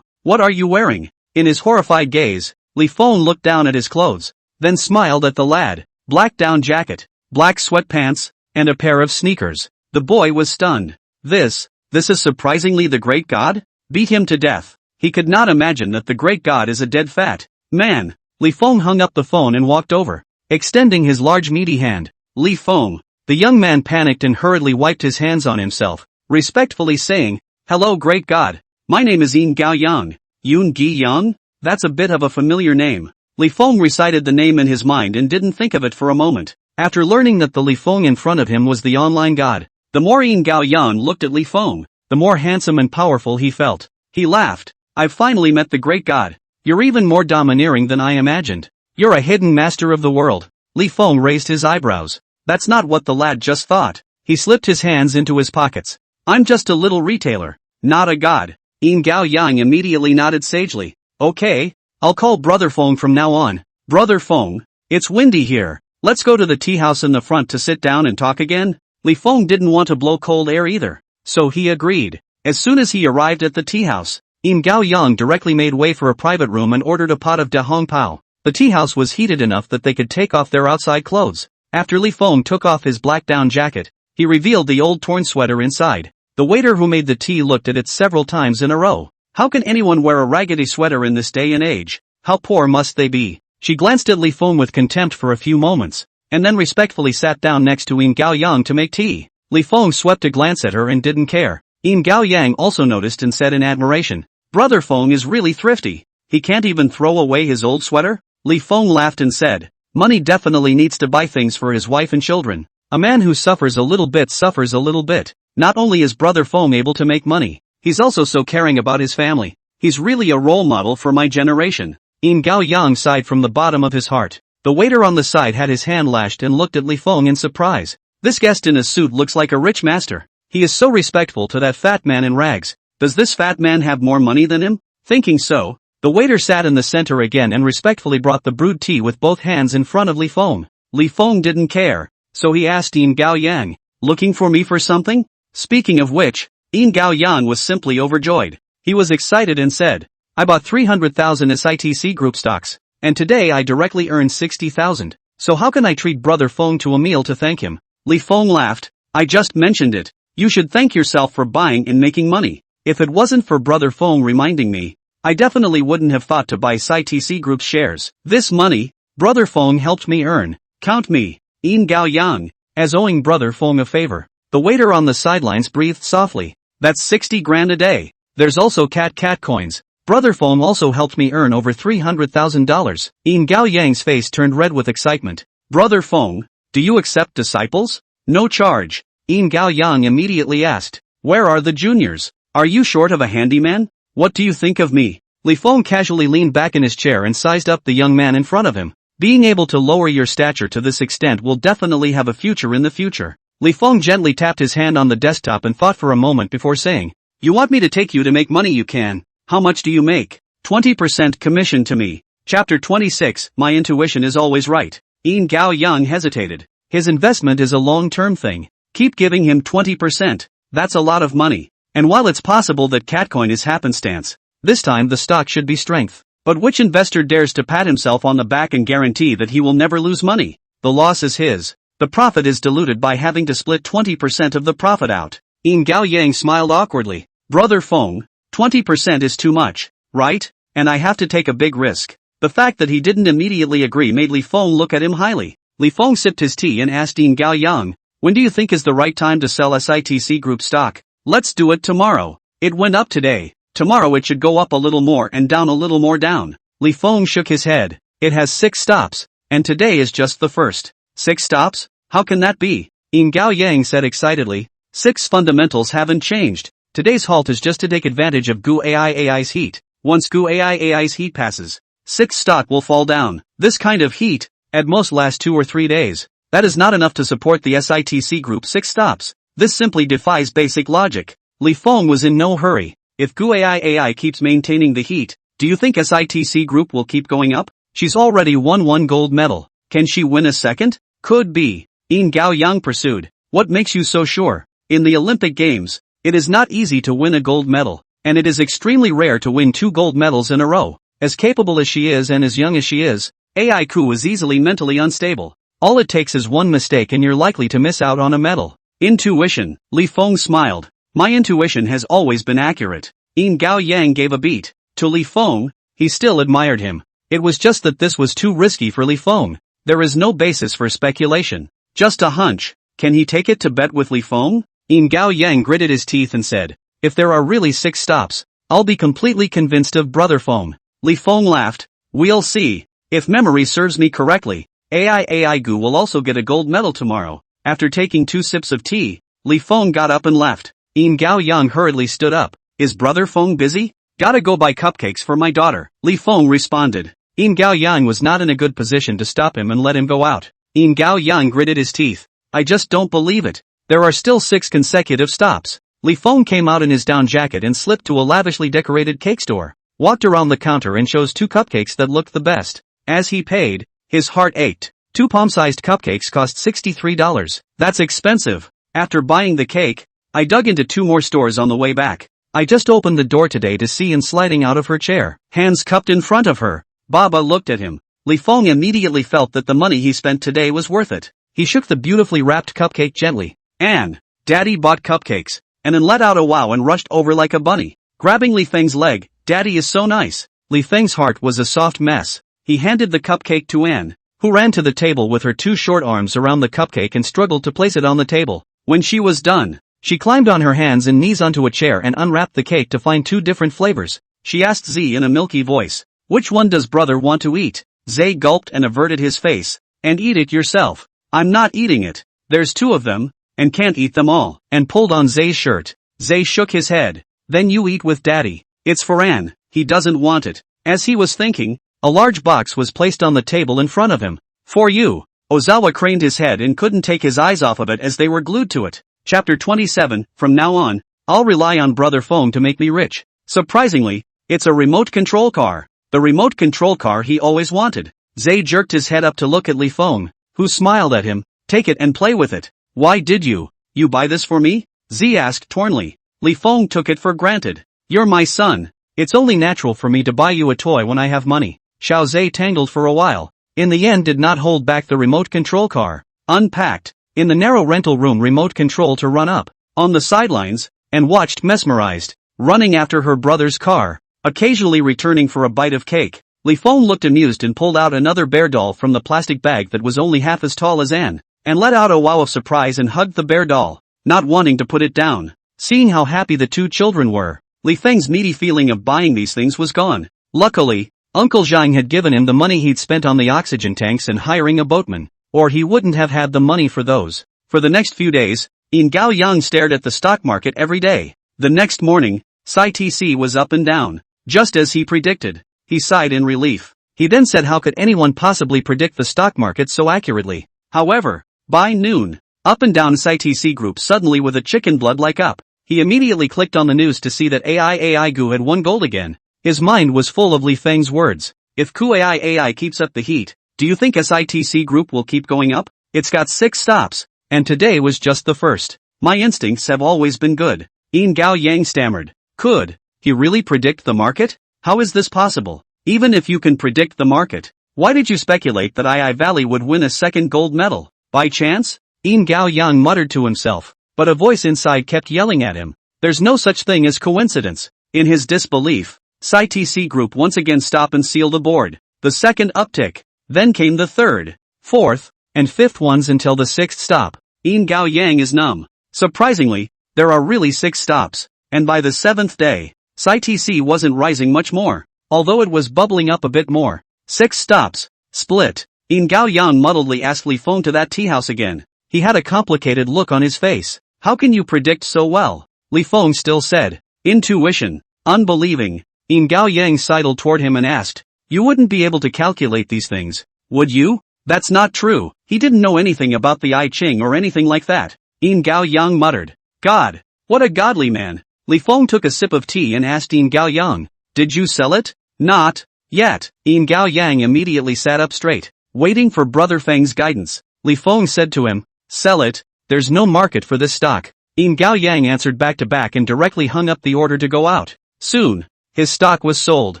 what are you wearing?" In his horrified gaze, Li Feng looked down at his clothes, then smiled at the lad. Black down jacket, black sweatpants, and a pair of sneakers. The boy was stunned. This is surprisingly the great god? Beat him to death. He could not imagine that the great god is a dead fat man. Li Feng hung up the phone and walked over, extending his large meaty hand. "Li Feng." The young man panicked and hurriedly wiped his hands on himself, respectfully saying, "Hello great god. My name is Yin Gao Yang." Yun Gi Yang? That's a bit of a familiar name. Li Feng recited the name in his mind and didn't think of it for a moment. After learning that the Li Feng in front of him was the online god, the more Yin Gao Yang looked at Li Feng, the more handsome and powerful he felt. He laughed. "I've finally met the great god. You're even more domineering than I imagined. You're a hidden master of the world." Li Feng raised his eyebrows. That's not what the lad just thought. He slipped his hands into his pockets. "I'm just a little retailer, not a god." Yin Gao Yang immediately nodded sagely. "Okay, I'll call Brother Feng from now on." "Brother Feng, it's windy here. Let's go to the tea house in the front to sit down and talk again." Li Feng didn't want to blow cold air either, so he agreed. As soon as he arrived at the tea house, Yin Gao Yang directly made way for a private room and ordered a pot of da hong pao. The tea house was heated enough that they could take off their outside clothes. After Li Feng took off his black down jacket, he revealed the old torn sweater inside. The waiter who made the tea looked at it several times in a row. How can anyone wear a raggedy sweater in this day and age? How poor must they be? She glanced at Li Feng with contempt for a few moments, and then respectfully sat down next to Yin Gao Yang to make tea. Li Feng swept a glance at her and didn't care. Yin Gao Yang also noticed and said in admiration, "Brother Feng is really thrifty. He can't even throw away his old sweater?" Li Feng laughed and said, "Money definitely needs to buy things for his wife and children. A man who suffers a little bit suffers a little bit. Not only is Brother Feng able to make money, he's also so caring about his family. He's really a role model for my generation." Yin Gao Yang sighed from the bottom of his heart. The waiter on the side had his hand lashed and looked at Li Feng in surprise. This guest in a suit looks like a rich master. He is so respectful to that fat man in rags. Does this fat man have more money than him? Thinking so, the waiter sat in the center again and respectfully brought the brewed tea with both hands in front of Li Feng. Li Feng didn't care, so he asked Yin Gao Yang, "Looking for me for something?" Speaking of which, Yin Gao Yang was simply overjoyed. He was excited and said, "I bought 300,000 SITC group stocks, and today I directly earned 60,000. So how can I treat Brother Feng to a meal to thank him?" Li Feng laughed. "I just mentioned it. You should thank yourself for buying and making money. If it wasn't for Brother Feng reminding me, I definitely wouldn't have thought to buy SITC Group shares. This money, Brother Feng helped me earn. Count me, Yin Gao Yang, as owing Brother Feng a favor." The waiter on the sidelines breathed softly. "That's 60 grand a day. There's also cat coins. Brother Feng also helped me earn over $300,000. Yin Gao Yang's face turned red with excitement. "Brother Feng, do you accept disciples?" "No charge." Yin Gao Yang immediately asked, "Where are the juniors? Are you short of a handyman? What do you think of me?" Li Feng casually leaned back in his chair and sized up the young man in front of him. "Being able to lower your stature to this extent will definitely have a future in the future." Li Feng gently tapped his hand on the desktop and thought for a moment before saying, "You want me to take you to make money? You can. How much do you make?" 20% commission to me. Chapter 26, My intuition is always right. Yin Gao Yang hesitated. His investment is a long-term thing. Keep giving him 20%. That's a lot of money. And while it's possible that Catcoin is happenstance, this time the stock should be strength. But which investor dares to pat himself on the back and guarantee that he will never lose money? The loss is his. The profit is diluted by having to split 20% of the profit out. Yin Gao Yang smiled awkwardly. "Brother Feng, 20% is too much, right? And I have to take a big risk." The fact that he didn't immediately agree made Li Feng look at him highly. Li Feng sipped his tea and asked Yin Gao Yang, "When do you think is the right time to sell SITC Group stock?" "Let's do it tomorrow. It went up today. Tomorrow it should go up a little more and down a little more down." Li Feng shook his head. "It has 6 stops, and today is just the first." 6 stops? How can that be? Yin Gao Yang said excitedly. 6 fundamentals haven't changed. Today's halt is just to take advantage of AI's heat. Once AI's heat passes, 6 stock will fall down. This kind of heat, at most lasts 2 or 3 days. That is not enough to support the SITC Group 6 stops. This simply defies basic logic. Li Feng was in no hurry. If AI keeps maintaining the heat, do you think SITC Group will keep going up? She's already won 1 gold medal. Can she win a second? Could be. Yin Gaoyang pursued. What makes you so sure? In the Olympic Games, it is not easy to win a gold medal, and it is extremely rare to win 2 gold medals in a row. As capable as she is and as young as she is, AI Ku is easily mentally unstable. All it takes is one mistake and you're likely to miss out on a medal. Intuition. Li Feng smiled. My intuition has always been accurate. Yin Gaoyang gave a beat. To Li Feng, he still admired him. It was just that this was too risky for Li Feng. There is no basis for speculation. Just a hunch. Can he take it to bet with Li Feng? Yin Gaoyang gritted his teeth and said, if there are really 6 stops, I'll be completely convinced of Brother Feng. Li Feng laughed. We'll see. If memory serves me correctly, AI Gu will also get a gold medal tomorrow. After taking 2 sips of tea, Li Feng got up and left. Yin Gaoyang hurriedly stood up. Is Brother Feng busy? Gotta go buy cupcakes for my daughter. Li Feng responded. Yin Gaoyang was not in a good position to stop him and let him go out. Yin Gaoyang gritted his teeth. I just don't believe it. There are still 6 consecutive stops. Li Feng came out in his down jacket and slipped to a lavishly decorated cake store, walked around the counter and chose 2 cupcakes that looked the best. As he paid, his heart ached. 2 palm-sized cupcakes cost $63. That's expensive. After buying the cake, I dug into 2 more stores on the way back. I just opened the door today to see Anne sliding out of her chair, hands cupped in front of her. Baba looked at him. Li Feng immediately felt that the money he spent today was worth it. He shook the beautifully wrapped cupcake gently. Anne, Daddy bought cupcakes. And Anne let out a wow and rushed over like a bunny, grabbing Li Feng's leg. Daddy is so nice. Li Feng's heart was a soft mess. He handed the cupcake to Anne, who ran to the table with her 2 short arms around the cupcake and struggled to place it on the table. When she was done, she climbed on her hands and knees onto a chair and unwrapped the cake to find 2 different flavors. She asked Z in a milky voice, which one does brother want to eat? Z gulped and averted his face. And eat it yourself. I'm not eating it. There's 2 of them, and can't eat them all. And pulled on Z's shirt. Z shook his head. Then you eat with Daddy. It's for Anne. He doesn't want it. As he was thinking, a large box was placed on the table in front of him. For you. Ozawa craned his head and couldn't take his eyes off of it as they were glued to it. Chapter 27, from now on, I'll rely on Brother Feng to make me rich. Surprisingly, it's a remote control car. The remote control car he always wanted. Zay jerked his head up to look at Li Feng, who smiled at him. Take it and play with it. Why did you buy this for me? Z asked tornly. Li Feng took it for granted. You're my son. It's only natural for me to buy you a toy when I have money. Xiao Zay tangled for a while. In the end did not hold back the remote control car. Unpacked. In the narrow rental room remote control to run up. On the sidelines, and watched mesmerized. Running after her brother's car. Occasionally returning for a bite of cake. Li Feng looked amused and pulled out another bear doll from the plastic bag that was only half as tall as Anne. And let out a wow of surprise and hugged the bear doll. Not wanting to put it down. Seeing how happy the 2 children were, Li Feng's meaty feeling of buying these things was gone. Luckily, Uncle Zhang had given him the money he'd spent on the oxygen tanks and hiring a boatman, or he wouldn't have had the money for those. For the next few days, Yin Gaoyang stared at the stock market every day. The next morning, CITC was up and down, just as he predicted. He sighed in relief. He then said how could anyone possibly predict the stock market so accurately? However, by noon, up and down CITC Group suddenly with a chicken blood like up. He immediately clicked on the news to see that AI Gu had won gold again. His mind was full of Li Feng's words. If AI keeps up the heat, do you think SITC Group will keep going up? It's got 6 stops, and today was just the first. My instincts have always been good. Yin Gaoyang stammered. Could he really predict the market? How is this possible? Even if you can predict the market, why did you speculate that II Valley would win a 2nd gold medal? By chance? Yin Gaoyang muttered to himself, but a voice inside kept yelling at him. There's no such thing as coincidence. In his disbelief, CITC Group once again stopped and sealed aboard. The 2nd uptick. Then came the 3rd, 4th, and 5th ones until the 6th stop. Yin Gaoyang is numb. Surprisingly, there are really 6 stops, and by the 7th day, CITC wasn't rising much more, although it was bubbling up a bit more. 6 stops. Split. Yin Gaoyang muddledly asked Li Feng to that tea house again. He had a complicated look on his face. How can you predict so well? Li Feng still said. Intuition. Unbelieving. Yin Gao Yang sidled toward him and asked, you wouldn't be able to calculate these things, would you? That's not true. He didn't know anything about the I Ching or anything like that. Yin Gao Yang muttered. God. What a godly man. Li Feng took a sip of tea and asked Yin Gao Yang, did you sell it? Not yet. Yin Gao Yang immediately sat up straight, waiting for Brother Feng's guidance. Li Feng said to him, sell it, there's no market for this stock. Yin Gao Yang answered back to back and directly hung up the order to go out. Soon, his stock was sold.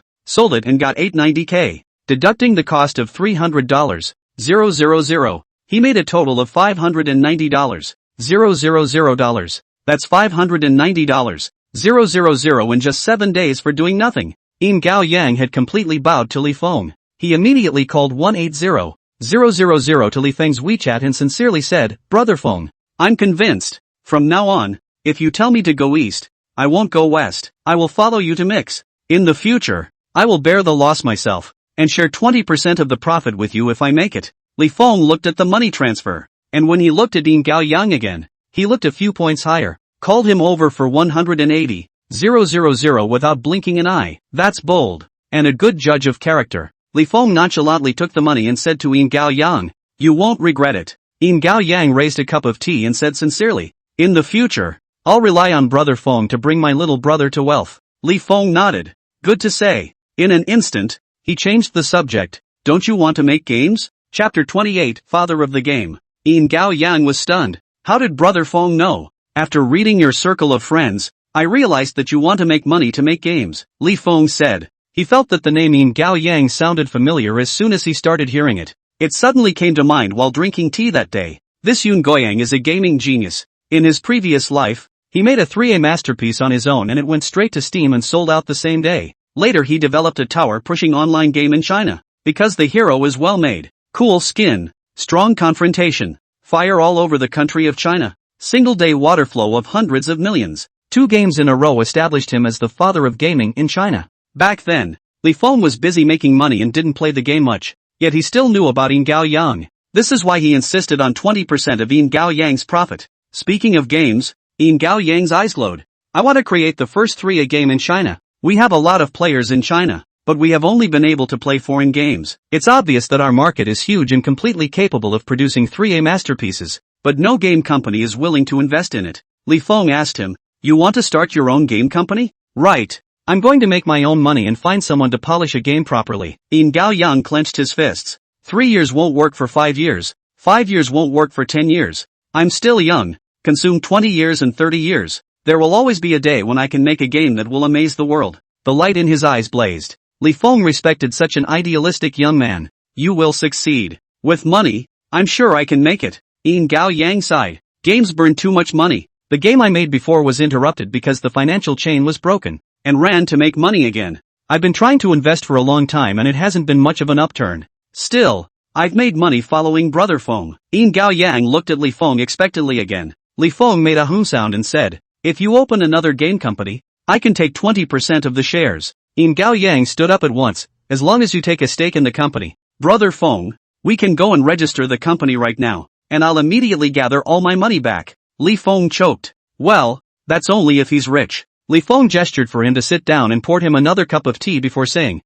Sold it and got 890k. Deducting the cost of $300, 000, he made a total of $590, 000. That's $590, 000 in just 7 days for doing nothing. Yin Gao Yang had completely bowed to Li Feng. He immediately called 180, 000 to Li Feng's WeChat and sincerely said, Brother Feng, I'm convinced. From now on, if you tell me to go east, I won't go west. I will follow you to mix. In the future, I will bear the loss myself, and share 20% of the profit with you if I make it. Li Feng looked at the money transfer, and when he looked at Yin Gao Yang again, he looked a few points higher, called him over for 180, 000 without blinking an eye. That's bold, and a good judge of character. Li Feng nonchalantly took the money and said to Yin Gao Yang, you won't regret it. Yin Gao Yang raised a cup of tea and said sincerely, in the future, I'll rely on Brother Feng to bring my little brother to wealth. Li Feng nodded. Good to say. In an instant, he changed the subject. Don't you want to make games? Chapter 28, Father of the Game. Yin Gao Yang was stunned. How did Brother Feng know? After reading your circle of friends, I realized that you want to make money to make games, Li Feng said. He felt that the name Yin Gao Yang sounded familiar as soon as he started hearing it. It suddenly came to mind while drinking tea that day. This Yun Goyang is a gaming genius. In his previous life, he made a 3A masterpiece on his own and it went straight to Steam and sold out the same day. Later he developed a tower-pushing online game in China. Because the hero is well made, cool skin, strong confrontation, fire all over the country of China, single-day water flow of hundreds of millions. 2 games in a row established him as the father of gaming in China. Back then, Li Feng was busy making money and didn't play the game much, yet he still knew about Yin Gao Yang. This is why he insisted on 20% of Yin Gao Yang's profit. Speaking of games, Yin Gao Yang's eyes glowed. I want to create the first 3A game in China. We have a lot of players in China, but we have only been able to play foreign games. It's obvious that our market is huge and completely capable of producing 3A masterpieces, but no game company is willing to invest in it. Li Feng asked him, you want to start your own game company? Right. I'm going to make my own money and find someone to polish a game properly. Yin Gao Yang clenched his fists. 3 years won't work for 5 years. 5 years won't work for 10 years. I'm still young. Consume 20 years and 30 years. There will always be a day when I can make a game that will amaze the world. The light in his eyes blazed. Li Feng respected such an idealistic young man. You will succeed. With money, I'm sure I can make it. Yin Gao Yang sighed. Games burn too much money. The game I made before was interrupted because the financial chain was broken, and ran to make money again. I've been trying to invest for a long time and it hasn't been much of an upturn. Still, I've made money following Brother Feng. Yin Gao Yang looked at Li Feng expectantly again. Li Feng made a hum sound and said, if you open another game company, I can take 20% of the shares. Yin Gao Yang stood up at once, as long as you take a stake in the company. Brother Feng, we can go and register the company right now, and I'll immediately gather all my money back. Li Feng choked. Well, that's only if he's rich. Li Feng gestured for him to sit down and poured him another cup of tea before saying,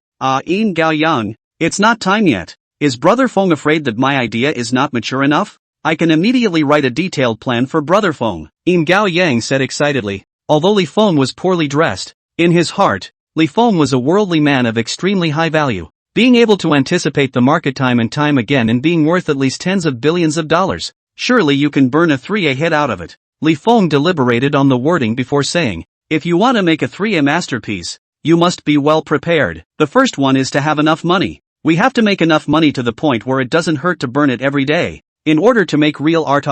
Yin Gao Yang, it's not time yet. Is Brother Feng afraid that my idea is not mature enough? I can immediately write a detailed plan for Brother Feng, Yin Gao Yang said excitedly. Although Li Feng was poorly dressed, in his heart, Li Feng was a worldly man of extremely high value. Being able to anticipate the market time and time again and being worth at least tens of billions of dollars. Surely you can burn a 3A hit out of it. Li Feng deliberated on the wording before saying, if you want to make a 3A masterpiece, you must be well prepared. The first one is to have enough money. We have to make enough money to the point where it doesn't hurt to burn it every day. In order to make real art.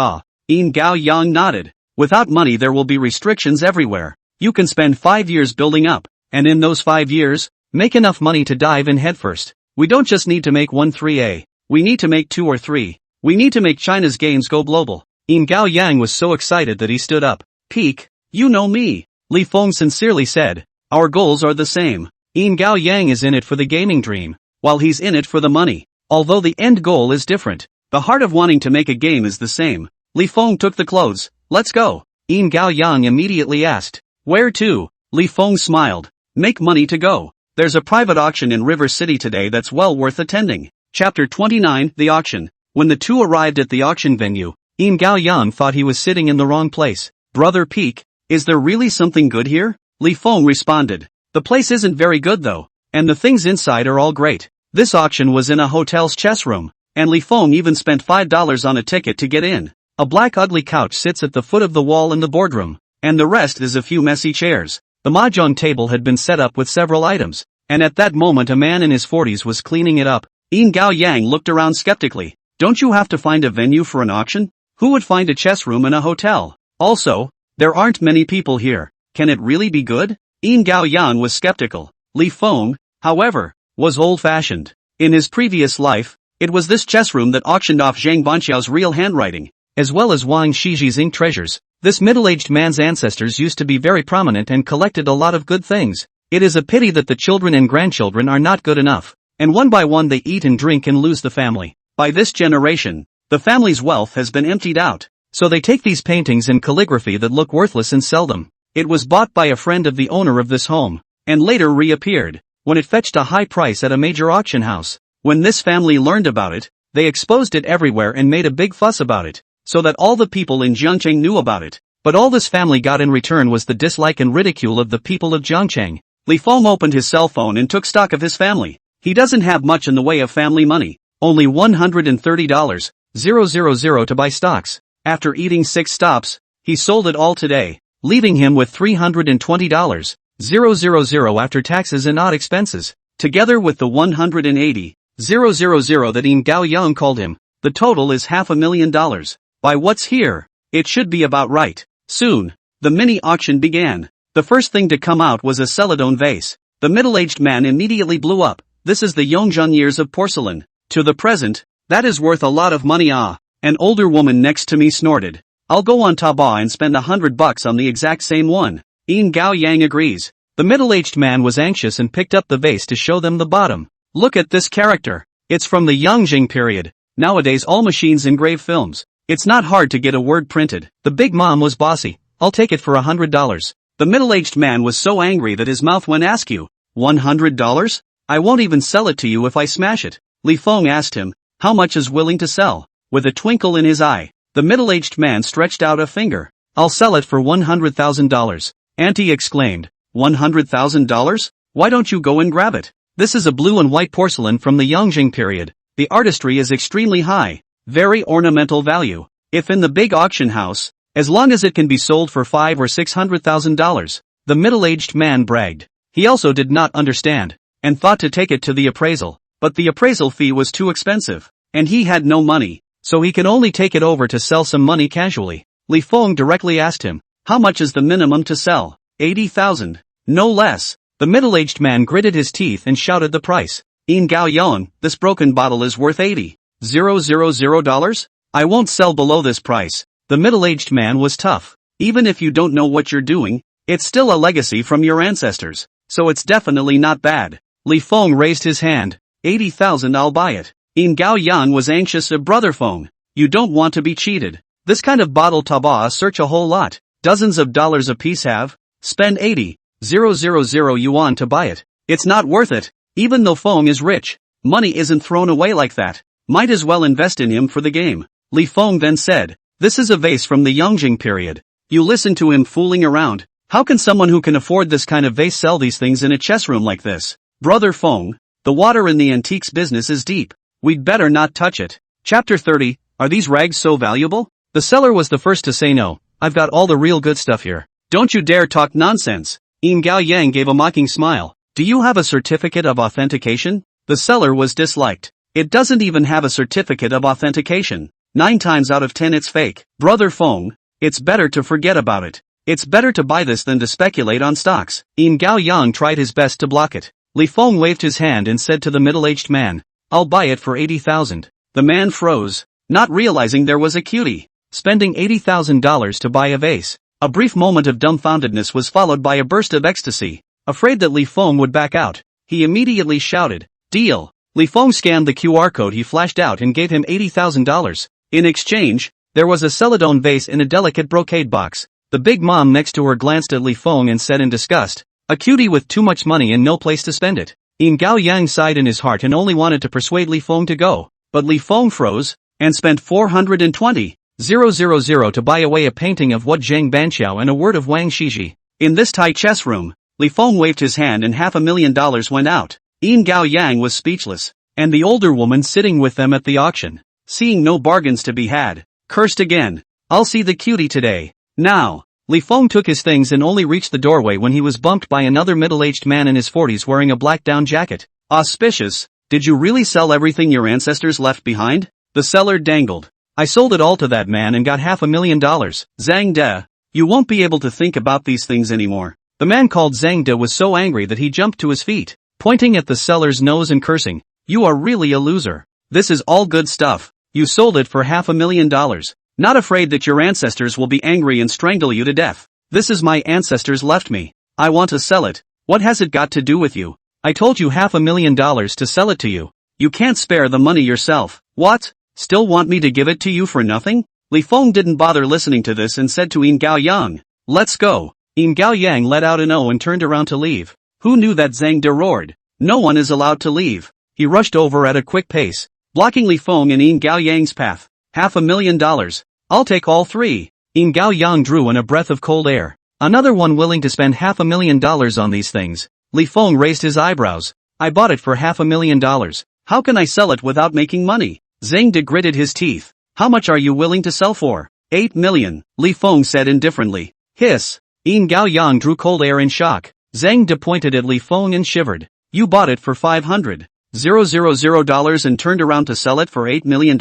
Yin Gao Yang nodded. Without money there will be restrictions everywhere. You can spend 5 years building up, and in those 5 years, make enough money to dive in headfirst. We don't just need to make one 3A. We need to make 2 or 3. We need to make China's games go global. Yin Gao Yang was so excited that he stood up. Peak, you know me. Li Feng sincerely said. Our goals are the same. Yin Gao Yang is in it for the gaming dream, while he's in it for the money. Although the end goal is different, the heart of wanting to make a game is the same. Li Feng took the clothes. Let's go. Yin Gao-yang immediately asked. Where to? Li Feng smiled. Make money to go. There's a private auction in River City today that's well worth attending. Chapter 29, The Auction. When the two arrived at the auction venue, Yin Gao-yang thought he was sitting in the wrong place. Brother Peak, is there really something good here? Li Feng responded. The place isn't very good though, and the things inside are all great. This auction was in a hotel's chess room, and Li Feng even spent $5 on a ticket to get in. A black ugly couch sits at the foot of the wall in the boardroom, and the rest is a few messy chairs. The mahjong table had been set up with several items, and at that moment a man in his 40s was cleaning it up. Yin Gao-yang looked around skeptically. Don't you have to find a venue for an auction? Who would find a chess room in a hotel? Also, there aren't many people here. Can it really be good? Yin Gao-yang was skeptical. Li Feng, however, was old-fashioned. In his previous life, it was this chess room that auctioned off Zhang Banqiao's real handwriting, as well as Wang Shiji's ink treasures. This middle-aged man's ancestors used to be very prominent and collected a lot of good things. It is a pity that the children and grandchildren are not good enough, and one by one they eat and drink and lose the family. By this generation, the family's wealth has been emptied out, so they take these paintings and calligraphy that look worthless and sell them. It was bought by a friend of the owner of this home, and later reappeared, when it fetched a high price at a major auction house. When this family learned about it, they exposed it everywhere and made a big fuss about it, so that all the people in Jiangcheng knew about it. But all this family got in return was the dislike and ridicule of the people of Jiangcheng. Li Feng opened his cell phone and took stock of his family. He doesn't have much in the way of family money. Only $130,000 to buy stocks. After eating 6 stops, he sold it all today, leaving him with $320,000 after taxes and odd expenses. Together with the $180,000 that Yin Gao-yang called him, the total is $500,000. By what's here, it should be about right. Soon, the mini auction began. The first thing to come out was a celadon vase. The middle-aged man immediately blew up. This is the Yongzheng years of porcelain. To the present, that is worth a lot of money. An older woman next to me snorted. I'll go on Taobao and spend $100 on the exact same one. Yin Gao-yang agrees. The middle-aged man was anxious and picked up the vase to show them the bottom. Look at this character. It's from the Yangzheng period. Nowadays all machines engrave films. It's not hard to get a word printed. The big mom was bossy. I'll take it for $100. The middle-aged man was so angry that his mouth went askew. $100? I won't even sell it to you if I smash it. Li Feng asked him, how much is willing to sell? With a twinkle in his eye, the middle-aged man stretched out a finger. I'll sell it for $100,000. Auntie exclaimed. $100,000? Why don't you go and grab it? This is a blue and white porcelain from the Yangzheng period. The artistry is extremely high. Very ornamental value. If in the big auction house, as long as it can be sold for $500,000 or $600,000, the middle-aged man bragged. He also did not understand, and thought to take it to the appraisal, but the appraisal fee was too expensive, and he had no money, so he can only take it over to sell some money casually. Li Feng directly asked him, how much is the minimum to sell? 80,000. No less. The middle-aged man gritted his teeth and shouted the price. Yin Gao-yang, this broken bottle is worth $80,000? I won't sell below this price. The middle-aged man was tough. Even if you don't know what you're doing, it's still a legacy from your ancestors, so it's definitely not bad. Li Feng raised his hand. 80,000, I'll buy it. Yin Gao-yang was anxious. Brother Feng, you don't want to be cheated. This kind of bottle Taobao search a whole lot. Dozens of dollars a piece have. Spend 80,000 yuan to buy it. It's not worth it. Even though Feng is rich, money isn't thrown away like that. Might as well invest in him for the game. Li Feng then said, this is a vase from the Yangzheng period. You listen to him fooling around. How can someone who can afford this kind of vase sell these things in a chess room like this? Brother Feng, the water in the antiques business is deep. We'd better not touch it. Chapter 30, are these rags so valuable? The seller was the first to say no. I've got all the real good stuff here. Don't you dare talk nonsense. Yin Gao-yang gave a mocking smile. Do you have a certificate of authentication? The seller was disliked. It doesn't even have a certificate of authentication. 9 times out of 10 it's fake. Brother Feng, it's better to forget about it. It's better to buy this than to speculate on stocks. Yin Gao-yang tried his best to block it. Li Feng waved his hand and said to the middle-aged man, I'll buy it for 80,000. The man froze, not realizing there was a cutie spending $80,000 to buy a vase. A brief moment of dumbfoundedness was followed by a burst of ecstasy. Afraid that Li Feng would back out, he immediately shouted, deal. Li Feng scanned the QR code he flashed out and gave him $80,000. In exchange, there was a celadon vase in a delicate brocade box. The big mom next to her glanced at Li Feng and said in disgust, "A cutie with too much money and no place to spend it." Yin Gao Yang sighed in his heart and only wanted to persuade Li Feng to go, but Li Feng froze, and spent 420,000 to buy away a painting of What Zhang Banqiao and a word of Wang Shiji. In this tight chess room, Li Feng waved his hand and $500,000 went out. Yin Gao Yang was speechless, and the older woman sitting with them at the auction, seeing no bargains to be had, cursed again. "I'll see the cutie today. Now." Li Feng took his things and only reached the doorway when he was bumped by another middle-aged man in his 40s wearing a black down jacket. "Auspicious, did you really sell everything your ancestors left behind?" The seller dangled. "I sold it all to that man and got $500,000. Zhang De, you won't be able to think about these things anymore." The man called Zhang De was so angry that he jumped to his feet, pointing at the seller's nose and cursing, "You are really a loser. This is all good stuff. You sold it for $500,000. Not afraid that your ancestors will be angry and strangle you to death. This is my ancestors left me. I want to sell it. What has it got to do with you? I told you $500,000 to sell it to you. You can't spare the money yourself. What? Still want me to give it to you for nothing?" Li Feng didn't bother listening to this and said to Yin Gao Yang, "Let's go." Yin Gao Yang let out an "oh" and turned around to leave. Who knew that? Zhang De roared. "No one is allowed to leave." He rushed over at a quick pace, blocking Li Feng and Yin Gao Yang's path. $500,000. I'll take all three. Yin Gao Yang drew in a breath of cold air. Another one willing to spend $500,000 on these things. Li Feng raised his eyebrows. "I bought it for $500,000. How can I sell it without making money?" Zhang De gritted his teeth. "How much are you willing to sell for?" $8 million, Li Feng said indifferently. Hiss. Yin Gao Yang drew cold air in shock. Zhang De pointed at Li Feng and shivered. "You bought it for $500,000 and turned around to sell it for $8 million?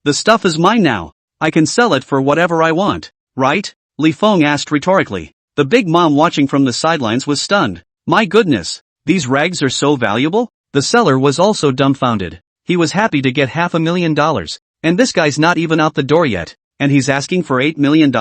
The stuff is mine now. I can sell it for whatever I want, right?" Li Feng asked rhetorically. The big mom watching from the sidelines was stunned. "My goodness, these rags are so valuable?" The seller was also dumbfounded. He was happy to get $500,000, and this guy's not even out the door yet, and he's asking for $8 million?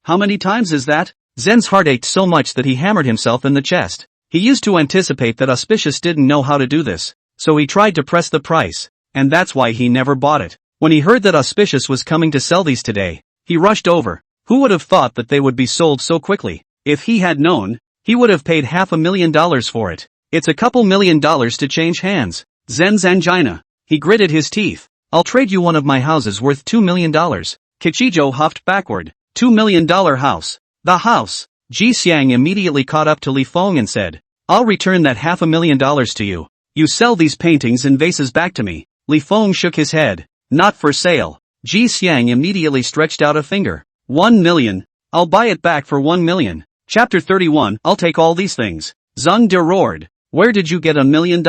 How many times is that? Zen's heart ached so much that he hammered himself in the chest. He used to anticipate that Auspicious didn't know how to do this, so he tried to press the price, and that's why he never bought it. When he heard that Auspicious was coming to sell these today, he rushed over. Who would have thought that they would be sold so quickly? If he had known, he would have paid $500,000 for it. It's a couple $1,000,000 to change hands. Zen's angina. He gritted his teeth. "I'll trade you one of my houses worth $2 million. Kichijo huffed backward. $2 million house. The house. Ji Xiang immediately caught up to Li Feng and said, "I'll return that $500,000 to you. You sell these paintings and vases back to me." Li Feng shook his head. "Not for sale." Ji Xiang immediately stretched out a finger. $1 million. I'll buy it back for $1 million. Chapter 31. I'll take all these things. Zhang De roared. "Where did you get $1 million?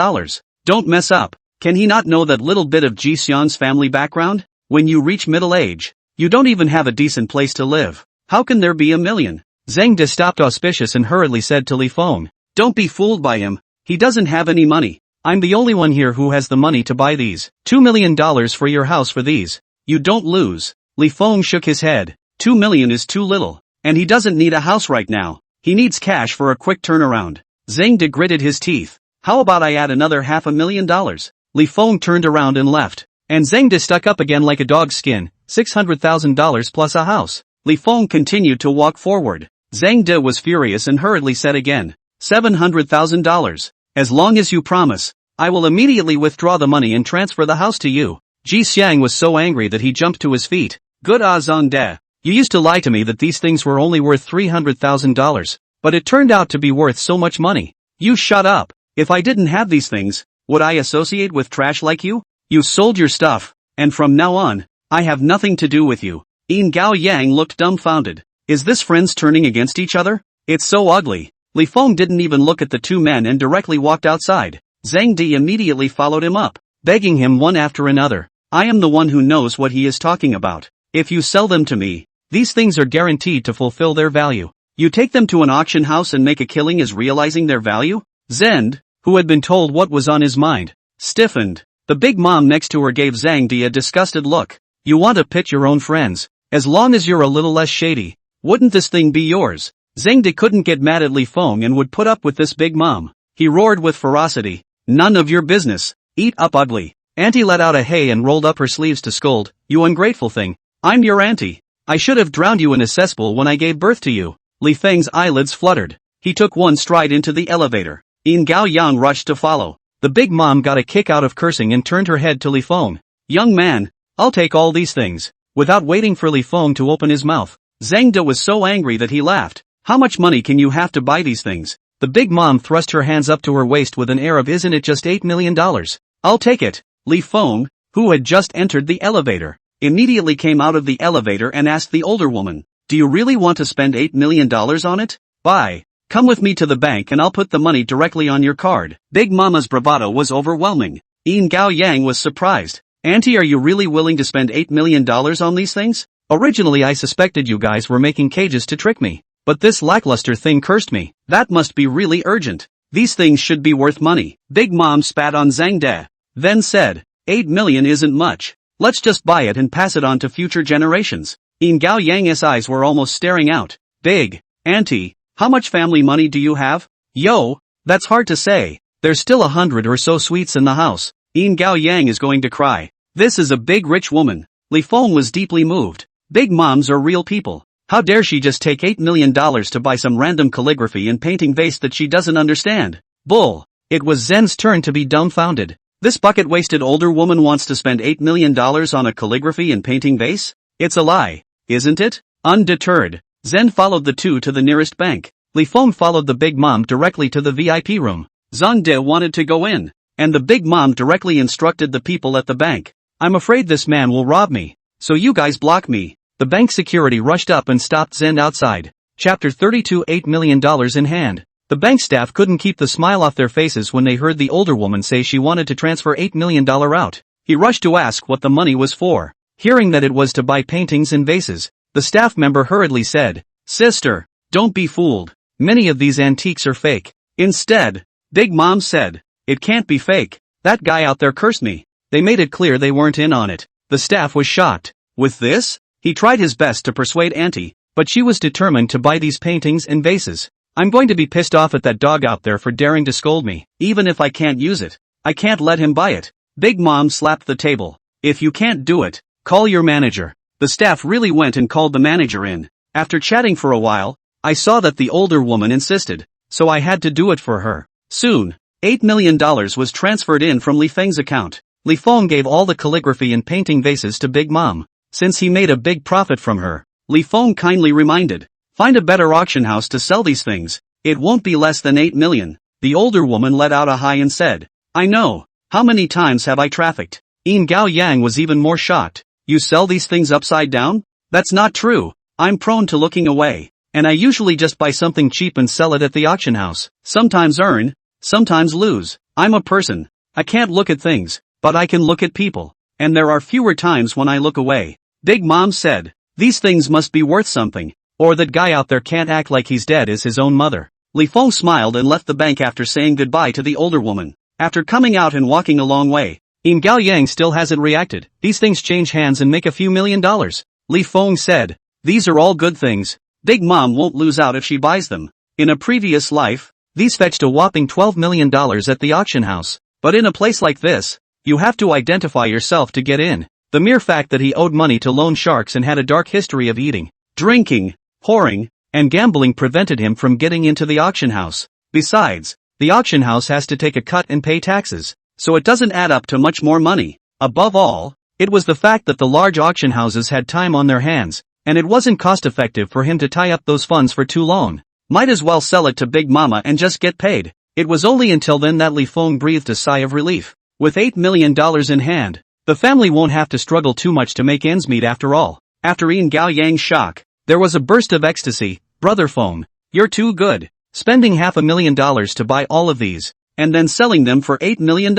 Don't mess up. Can he not know that little bit of Ji Xiang's family background? When you reach middle age, you don't even have a decent place to live. How can there be $1 million? Zhang De stopped Auspicious and hurriedly said to Li Feng, "Don't be fooled by him. He doesn't have any money. I'm the only one here who has the money to buy these. $2 million for your house for these. You don't lose." Li Feng shook his head. $2 million is too little, and he doesn't need a house right now. He needs cash for a quick turnaround. Zhang De gritted his teeth. "How about I add another $500,000? Li Feng turned around and left. And Zhang De stuck up again like a dog's skin. $600,000 plus a house. Li Feng continued to walk forward. Zhang De was furious and hurriedly said again, $700,000. As long as you promise, I will immediately withdraw the money and transfer the house to you. Ji Xiang was so angry that he jumped to his feet. "Good Zhang De. You used to lie to me that these things were only worth $300,000, but it turned out to be worth so much money. You shut up. If I didn't have these things, would I associate with trash like you? You sold your stuff, and from now on, I have nothing to do with you." Yin Gao Yang looked dumbfounded. Is this friends turning against each other? It's so ugly. Li Feng didn't even look at the two men and directly walked outside. Zhang De immediately followed him up, begging him one after another. "I am the one who knows what he is talking about. If you sell them to me, these things are guaranteed to fulfill their value. You take them to an auction house and make a killing as realizing their value?" Zend, who had been told what was on his mind, stiffened. The big mom next to her gave Zhang De a disgusted look. "You want to pitch your own friends? As long as you're a little less shady, wouldn't this thing be yours?" Zhang De couldn't get mad at Li Feng and would put up with this big mom. He roared with ferocity. "None of your business. Eat up, ugly." Auntie let out a hey and rolled up her sleeves to scold. "You ungrateful thing. I'm your auntie. I should have drowned you in a cesspool when I gave birth to you. Li Feng's eyelids fluttered. He took one stride into the elevator. Yin Gao Yang rushed to follow. The big mom got a kick out of cursing and turned her head to Li Feng. Young man, I'll take all these things. Without waiting for Li Feng to open his mouth, Zhang De was so angry that he laughed. How much money can you have to buy these things? The big mom thrust her hands up to her waist with an air of isn't it just $8 million? I'll take it. Li Feng, who had just entered the elevator, immediately came out of the elevator and asked the older woman, do you really want to spend $8 million on it? Buy. Come with me to the bank and I'll put the money directly on your card. Big Mama's bravado was overwhelming. Yin Gao Yang was surprised. Auntie, are you really willing to spend $8 million on these things? Originally I suspected you guys were making cages to trick me. But this lackluster thing cursed me. That must be really urgent. These things should be worth money. Big Mom spat on Zhang De. Then said, 8 million isn't much. Let's just buy it and pass it on to future generations. Yin Gao Yang's eyes were almost staring out. Big. Auntie, how much family money do you have? Yo, that's hard to say. There's still 100 or so sweets in the house. Yin Gao Yang is going to cry. This is a big rich woman. Li Feng was deeply moved. Big moms are real people. How dare she just take $8 million to buy some random calligraphy and painting vase that she doesn't understand? Bull. It was Zen's turn to be dumbfounded. This bucket-waisted older woman wants to spend $8 million on a calligraphy and painting vase? It's a lie, isn't it? Undeterred, Zen followed the two to the nearest bank. Li Feng followed the big mom directly to the VIP room. Zhang De wanted to go in, and the big mom directly instructed the people at the bank. I'm afraid this man will rob me, so you guys block me. The bank security rushed up and stopped Zen outside. Chapter 32 $8 million in hand. The bank staff couldn't keep the smile off their faces when they heard the older woman say she wanted to transfer $8 million out. He rushed to ask what the money was for. Hearing that it was to buy paintings and vases, the staff member hurriedly said, Sister, don't be fooled. Many of these antiques are fake. Instead, Big Mom said, it can't be fake. That guy out there cursed me. They made it clear they weren't in on it. The staff was shocked. With this? He tried his best to persuade Auntie, but she was determined to buy these paintings and vases. I'm going to be pissed off at that dog out there for daring to scold me, even if I can't use it. I can't let him buy it. Big Mom slapped the table. If you can't do it, call your manager. The staff really went and called the manager in. After chatting for a while, I saw that the older woman insisted, so I had to do it for her. Soon, $8 million was transferred in from Li Feng's account. Li Feng gave all the calligraphy and painting vases to Big Mom. Since he made a big profit from her, Li Feng kindly reminded, find a better auction house to sell these things. It won't be less than 8 million. The older woman let out a sigh and said, I know. How many times have I trafficked? Yin Gao Yang was even more shocked. You sell these things upside down? That's not true. I'm prone to looking away, and I usually just buy something cheap and sell it at the auction house. Sometimes earn, sometimes lose. I'm a person. I can't look at things, but I can look at people. And there are fewer times when I look away. Big Mom said, these things must be worth something, or that guy out there can't act like he's dead as his own mother. Li Feng smiled and left the bank after saying goodbye to the older woman. After coming out and walking a long way, Yin Gao Yang still hasn't reacted. These things change hands and make a few $1 million. Li Feng said, these are all good things. Big Mom won't lose out if she buys them. In a previous life, these fetched a whopping $12 million at the auction house. But in a place like this, you have to identify yourself to get in. The mere fact that he owed money to loan sharks and had a dark history of eating, drinking, whoring, and gambling prevented him from getting into the auction house. Besides, the auction house has to take a cut and pay taxes, so it doesn't add up to much more money. Above all, it was the fact that the large auction houses had time on their hands, and it wasn't cost-effective for him to tie up those funds for too long. Might as well sell it to Big Mama and just get paid. It was only until then that Li Feng breathed a sigh of relief. With $8 million in hand, the family won't have to struggle too much to make ends meet after all. After Yin Gao Yang's shock, there was a burst of ecstasy. Brother Feng, you're too good. Spending $500,000 to buy all of these, and then selling them for $8 million.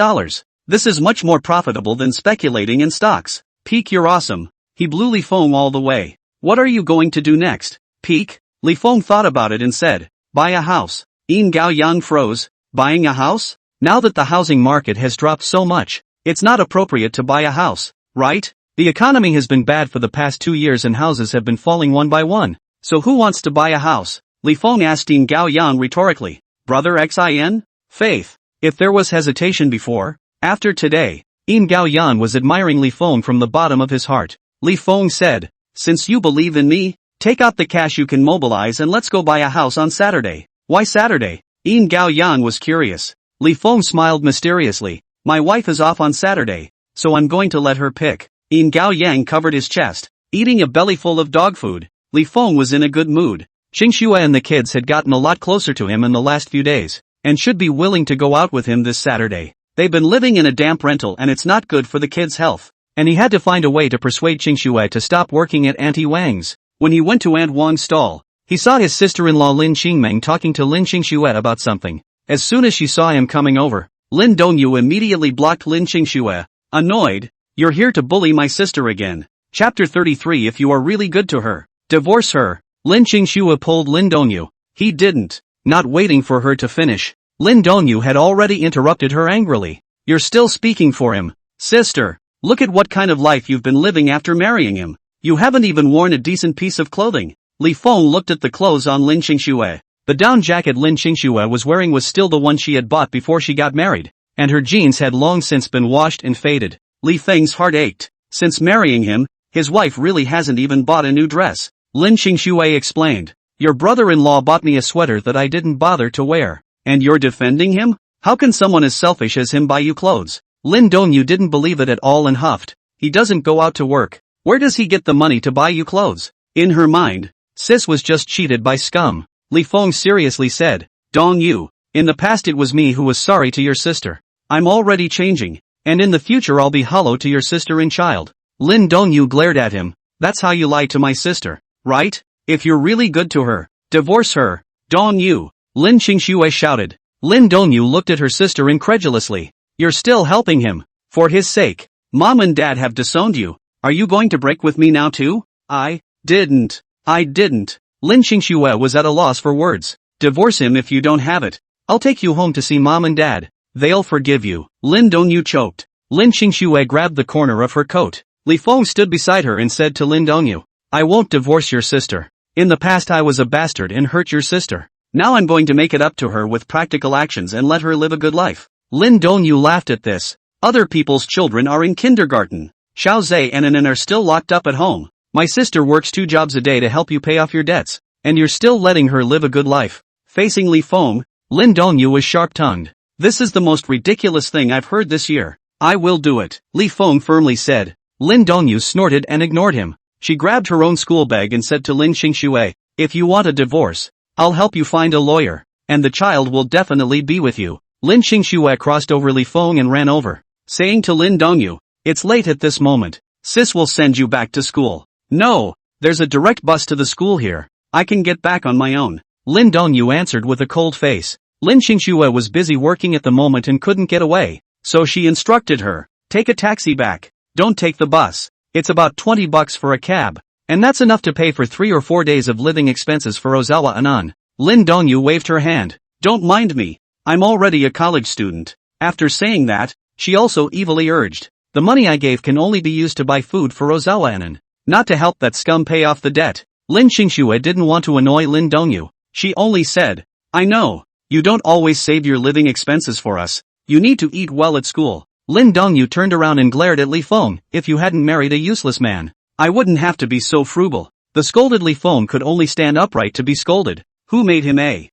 This is much more profitable than speculating in stocks. Peak, you're awesome. He blew Li Feng all the way. What are you going to do next? Peak? Li Feng thought about it and said, buy a house. Yin Gao Yang froze. Buying a house? Now that the housing market has dropped so much, it's not appropriate to buy a house, right? The economy has been bad for the past 2 years and houses have been falling one by one. So who wants to buy a house? Li Feng asked Yin Gao Yang rhetorically. Brother Xin? Faith. If there was hesitation before, after today, Yin Gao Yang was admiring Li Feng from the bottom of his heart. Li Feng said, since you believe in me, take out the cash you can mobilize and let's go buy a house on Saturday. Why Saturday? Yin Gao Yang was curious. Li Feng smiled mysteriously. My wife is off on Saturday, so I'm going to let her pick. Yin Gao Yang covered his chest, eating a bellyful of dog food. Li Feng was in a good mood. Qingxue and the kids had gotten a lot closer to him in the last few days, and should be willing to go out with him this Saturday. They've been living in a damp rental and it's not good for the kids' health. And he had to find a way to persuade Qingxue to stop working at Auntie Wang's. When he went to Aunt Wang's stall, he saw his sister-in-law Lin Qingmeng talking to Lin Qingxue about something. As soon as she saw him coming over, Lin Dongyu immediately blocked Lin Qingxue. Annoyed, you're here to bully my sister again. Chapter 33. If you are really good to her, divorce her. Lin Qingxue pulled Lin Dongyu. He didn't. Not waiting for her to finish, Lin Dongyu had already interrupted her angrily. You're still speaking for him, sister. Look at what kind of life you've been living after marrying him. You haven't even worn a decent piece of clothing. Li Feng looked at the clothes on Lin Qingxue. The down jacket Lin Qingxue was wearing was still the one she had bought before she got married, and her jeans had long since been washed and faded. Li Feng's heart ached. Since marrying him, his wife really hasn't even bought a new dress. Lin Qingxue explained. Your brother-in-law bought me a sweater that I didn't bother to wear. And you're defending him? How can someone as selfish as him buy you clothes? Lin Dongyu didn't believe it at all and huffed. He doesn't go out to work. Where does he get the money to buy you clothes? In her mind, sis was just cheated by scum. Li Feng seriously said. Dongyu, in the past it was me who was sorry to your sister. I'm already changing, and in the future I'll be hollow to your sister and child. Lin Dongyu glared at him. That's how you lie to my sister, right? If you're really good to her, divorce her. Dongyu, Lin Qingxue shouted. Lin Dongyu looked at her sister incredulously. You're still helping him. For his sake. Mom and Dad have disowned you. Are you going to break with me now too? I didn't. Lin Qingxue was at a loss for words. Divorce him if you don't have it. I'll take you home to see Mom and Dad. They'll forgive you. Lin Dongyu choked. Lin Qingxue grabbed the corner of her coat. Li Feng stood beside her and said to Lin Dongyu, I won't divorce your sister. In the past I was a bastard and hurt your sister. Now I'm going to make it up to her with practical actions and let her live a good life. Lin Dongyu laughed at this. Other people's children are in kindergarten. Xiao Zhe and Anan are still locked up at home. My sister works 2 jobs a day to help you pay off your debts, and you're still letting her live a good life. Facing Li Feng, Lin Dongyu was sharp-tongued. This is the most ridiculous thing I've heard this year. I will do it, Li Feng firmly said. Lin Dongyu snorted and ignored him. She grabbed her own school bag and said to Lin Qingxue, if you want a divorce, I'll help you find a lawyer, and the child will definitely be with you. Lin Qingxue crossed over Li Feng and ran over, saying to Lin Dongyu, it's late at this moment. Sis will send you back to school. No, there's a direct bus to the school here. I can get back on my own. Lin Dongyu answered with a cold face. Lin Qingxue was busy working at the moment and couldn't get away, so she instructed her, take a taxi back. Don't take the bus. It's about $20 for a cab, and that's enough to pay for 3 or 4 days of living expenses for Ozawa Anan. Lin Dongyu waved her hand. Don't mind me. I'm already a college student. After saying that, she also evilly urged, the money I gave can only be used to buy food for Ozawa Anan, not to help that scum pay off the debt. Lin Qingxue didn't want to annoy Lin Dongyu. She only said, I know, you don't always save your living expenses for us. You need to eat well at school. Lin Dongyu turned around and glared at Li Feng. If you hadn't married a useless man, I wouldn't have to be so frugal. The scolded Li Feng could only stand upright to be scolded. Who made him a?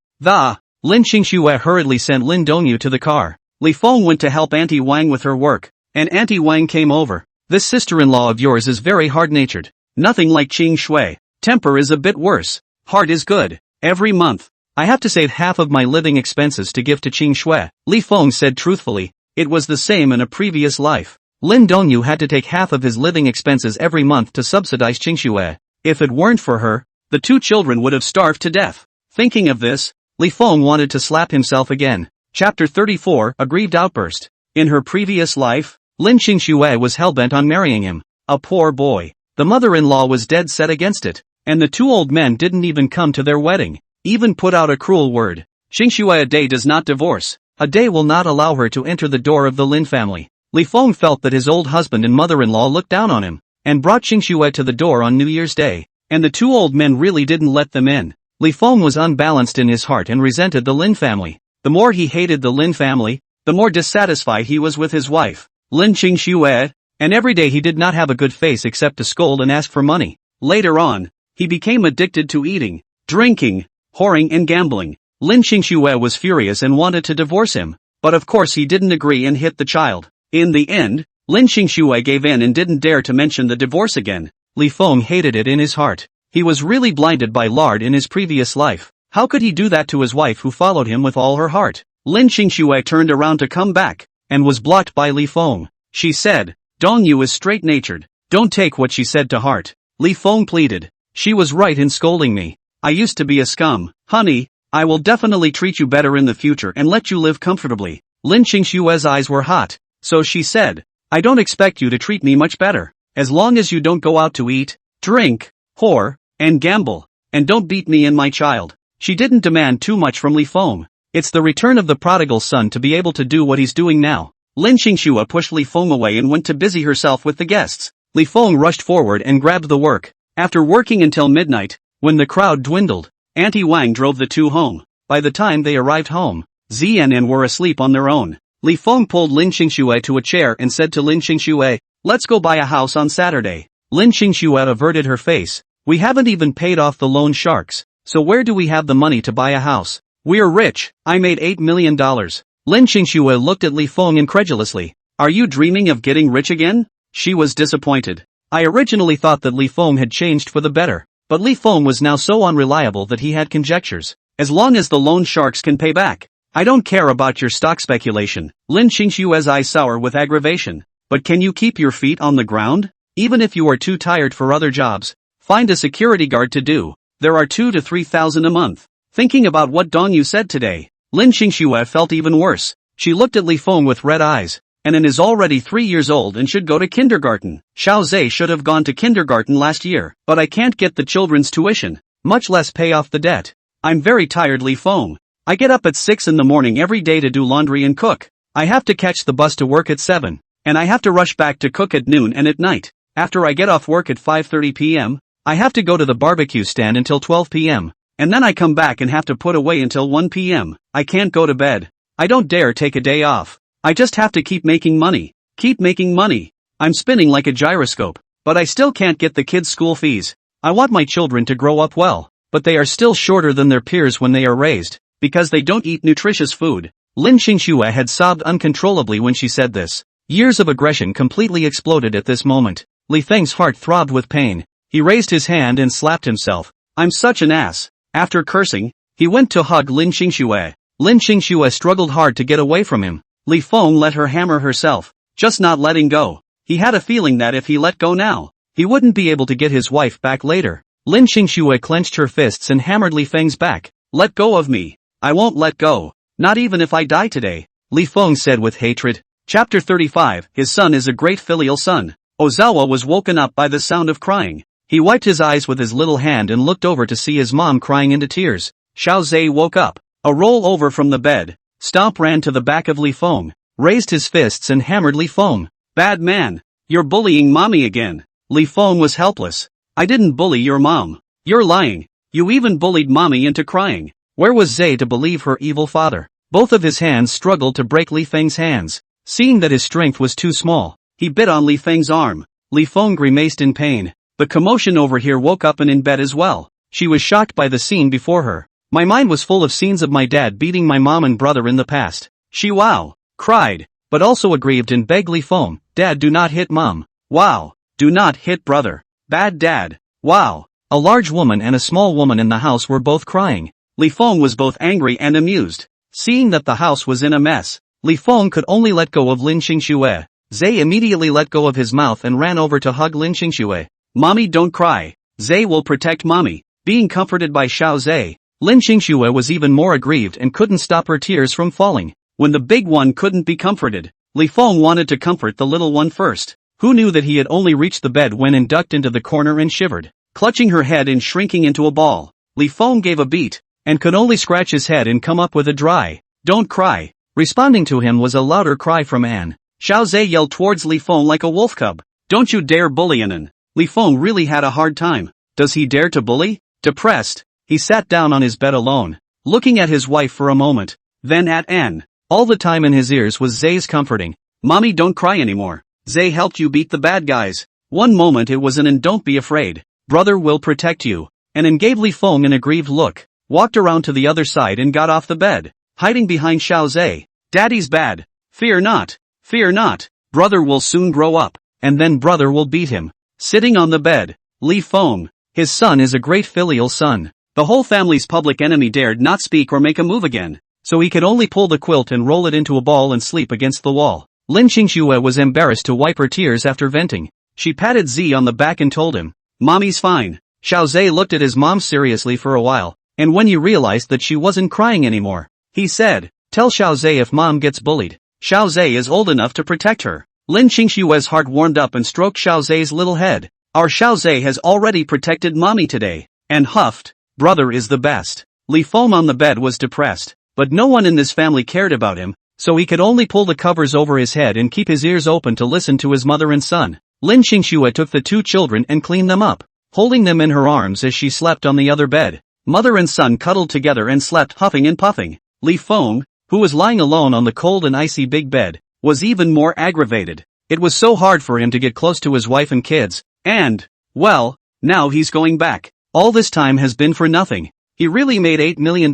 Lin Qingxue hurriedly sent Lin Dongyu to the car. Li Feng went to help Auntie Wang with her work, and Auntie Wang came over. This sister-in-law of yours is very hard-natured. Nothing like Qingxue. Temper is a bit worse. Heart is good. Every month, I have to save half of my living expenses to give to Qingxue. Li Feng said truthfully. It was the same in a previous life. Lin Dongyu had to take half of his living expenses every month to subsidize Qingxue. If it weren't for her, the 2 children would have starved to death. Thinking of this, Li Feng wanted to slap himself again. Chapter 34. A grieved outburst. In her previous life, Lin Qingxue was hellbent on marrying him. A poor boy. The mother-in-law was dead set against it, and the 2 old men didn't even come to their wedding, even put out a cruel word. Qingxue a day does not divorce. A day will not allow her to enter the door of the Lin family. Li Feng felt that his old husband and mother-in-law looked down on him, and brought Qingxue to the door on New Year's Day, and the 2 old men really didn't let them in. Li Feng was unbalanced in his heart and resented the Lin family. The more he hated the Lin family, the more dissatisfied he was with his wife, Lin Qingxue, and every day he did not have a good face except to scold and ask for money. Later on, he became addicted to eating, drinking, whoring and gambling. Lin Xingxue was furious and wanted to divorce him, but of course he didn't agree and hit the child. In the end, Lin Xingxue gave in and didn't dare to mention the divorce again. Li Feng hated it in his heart. He was really blinded by lard in his previous life. How could he do that to his wife who followed him with all her heart? Lin Xingxue turned around to come back, and was blocked by Li Feng. She said, "Dong Yu is straight-natured. Don't take what she said to heart." Li Feng pleaded. She was right in scolding me. I used to be a scum. Honey, I will definitely treat you better in the future and let you live comfortably. Lin Xingxue's eyes were hot, so she said, I don't expect you to treat me much better, as long as you don't go out to eat, drink, whore, and gamble, and don't beat me and my child. She didn't demand too much from Li Feng. It's the return of the prodigal son to be able to do what he's doing now. Lin Xingxue pushed Li Feng away and went to busy herself with the guests. Li Feng rushed forward and grabbed the work. After working until midnight, when the crowd dwindled, Auntie Wang drove the two home. By the time they arrived home, Zian and were asleep on their own. Li Feng pulled Lin Xingxue to a chair and said to Lin Xingxue, "Let's go buy a house on Saturday." Lin Xingxue averted her face. "We haven't even paid off the loan sharks, so where do we have the money to buy a house? We're rich, I made $8 million. Lin Xingxue looked at Li Feng incredulously. "Are you dreaming of getting rich again?" She was disappointed. I originally thought that Li Feng had changed for the better, but Li Feng was now so unreliable that he had conjectures. As long as the loan sharks can pay back, I don't care about your stock speculation. Lin Xingxue's eyes sour with aggravation. But can you keep your feet on the ground? Even if you are too tired for other jobs, find a security guard to do. There are 2,000 to 3,000 a month. Thinking about what Dong Yu said today, Lin Xingxue felt even worse. She looked at Li Feng with red eyes. Anan is already 3 years old and should go to kindergarten. Xiao Zhe should have gone to kindergarten last year, but I can't get the children's tuition, much less pay off the debt. I'm very tired, Li Feng. I get up at 6 in the morning every day to do laundry and cook. I have to catch the bus to work at 7, and I have to rush back to cook at noon and at night. After I get off work at 5:30 p.m., I have to go to the barbecue stand until 12 p.m., and then I come back and have to put away until 1 p.m. I can't go to bed. I don't dare take a day off. I just have to keep making money. Keep making money. I'm spinning like a gyroscope, but I still can't get the kids' school fees. I want my children to grow up well, but they are still shorter than their peers when they are raised, because they don't eat nutritious food. Lin Xingxue had sobbed uncontrollably when she said this. Years of aggression completely exploded at this moment. Li Feng's heart throbbed with pain. He raised his hand and slapped himself. I'm such an ass. After cursing, he went to hug Lin Xingxue. Lin Xingxue struggled hard to get away from him. Li Feng let her hammer herself, just not letting go. He had a feeling that if he let go now, he wouldn't be able to get his wife back later. Lin Xingxue clenched her fists and hammered Li Feng's back. Let go of me. I won't let go. Not even if I die today, Li Feng said with hatred. Chapter 35. His son is a great filial son. Ozawa was woken up by the sound of crying. He wiped his eyes with his little hand and looked over to see his mom crying into tears. Xiao Zhe woke up. A roll over from the bed. Stomp ran to the back of Li Feng, raised his fists and hammered Li Feng. Bad man. You're bullying mommy again. Li Feng was helpless. I didn't bully your mom. You're lying. You even bullied mommy into crying. Where was Zhe to believe her evil father? Both of his hands struggled to break Li Feng's hands. Seeing that his strength was too small, he bit on Li Feng's arm. Li Feng grimaced in pain. The commotion over here woke up and in bed as well. She was shocked by the scene before her. My mind was full of scenes of my dad beating my mom and brother in the past. She cried, but also aggrieved and begged Li Feng, Dad, do not hit mom. Wow. Do not hit brother. Bad dad. Wow. A large woman and a small woman in the house were both crying. Li Feng was both angry and amused. Seeing that the house was in a mess, Li Feng could only let go of Lin Xingxue. Zhe immediately let go of his mouth and ran over to hug Lin Xingxue. Mommy, don't cry. Zhe will protect mommy. Being comforted by Xiao Zhe, Lin Xingxue was even more aggrieved and couldn't stop her tears from falling. When the big one couldn't be comforted, Li Feng wanted to comfort the little one first. Who knew that he had only reached the bed when and ducked into the corner and shivered, clutching her head and shrinking into a ball. Li Feng gave a beat, and could only scratch his head and come up with a dry, don't cry. Responding to him was a louder cry from Anne. Xiao Zhe yelled towards Li Feng like a wolf cub. Don't you dare bully Anan. Li Feng really had a hard time. Does he dare to bully? Depressed, he sat down on his bed alone, looking at his wife for a moment, then at Anne. All the time in his ears was Zhe's comforting. Mommy, don't cry anymore. Zhe helped you beat the bad guys. One moment it was an and don't be afraid. Brother will protect you. And gave Li Feng an aggrieved look, walked around to the other side and got off the bed, hiding behind Xiaozhe. Daddy's bad. Fear not. Fear not. Brother will soon grow up, and then brother will beat him. Sitting on the bed, Li Feng. His son is a great filial son. The whole family's public enemy dared not speak or make a move again, so he could only pull the quilt and roll it into a ball and sleep against the wall. Lin Qingxue was embarrassed to wipe her tears after venting. She patted Z on the back and told him, "Mommy's fine." Xiaozhe looked at his mom seriously for a while, and when he realized that she wasn't crying anymore, he said, "Tell Xiaozhe if mom gets bullied. Xiaozhe is old enough to protect her." Lin Qingxue's heart warmed up and stroked Xiaozhe's little head. "Our Xiaozhe has already protected mommy today," and huffed, "Brother is the best." Li Feng on the bed was depressed, but no one in this family cared about him, so he could only pull the covers over his head and keep his ears open to listen to his mother and son. Lin Qingxue took the two children and cleaned them up, holding them in her arms as she slept on the other bed. Mother and son cuddled together and slept huffing and puffing. Li Feng, who was lying alone on the cold and icy big bed, was even more aggravated. It was so hard for him to get close to his wife and kids, and, well, now he's going back. All this time has been for nothing. He really made $8 million,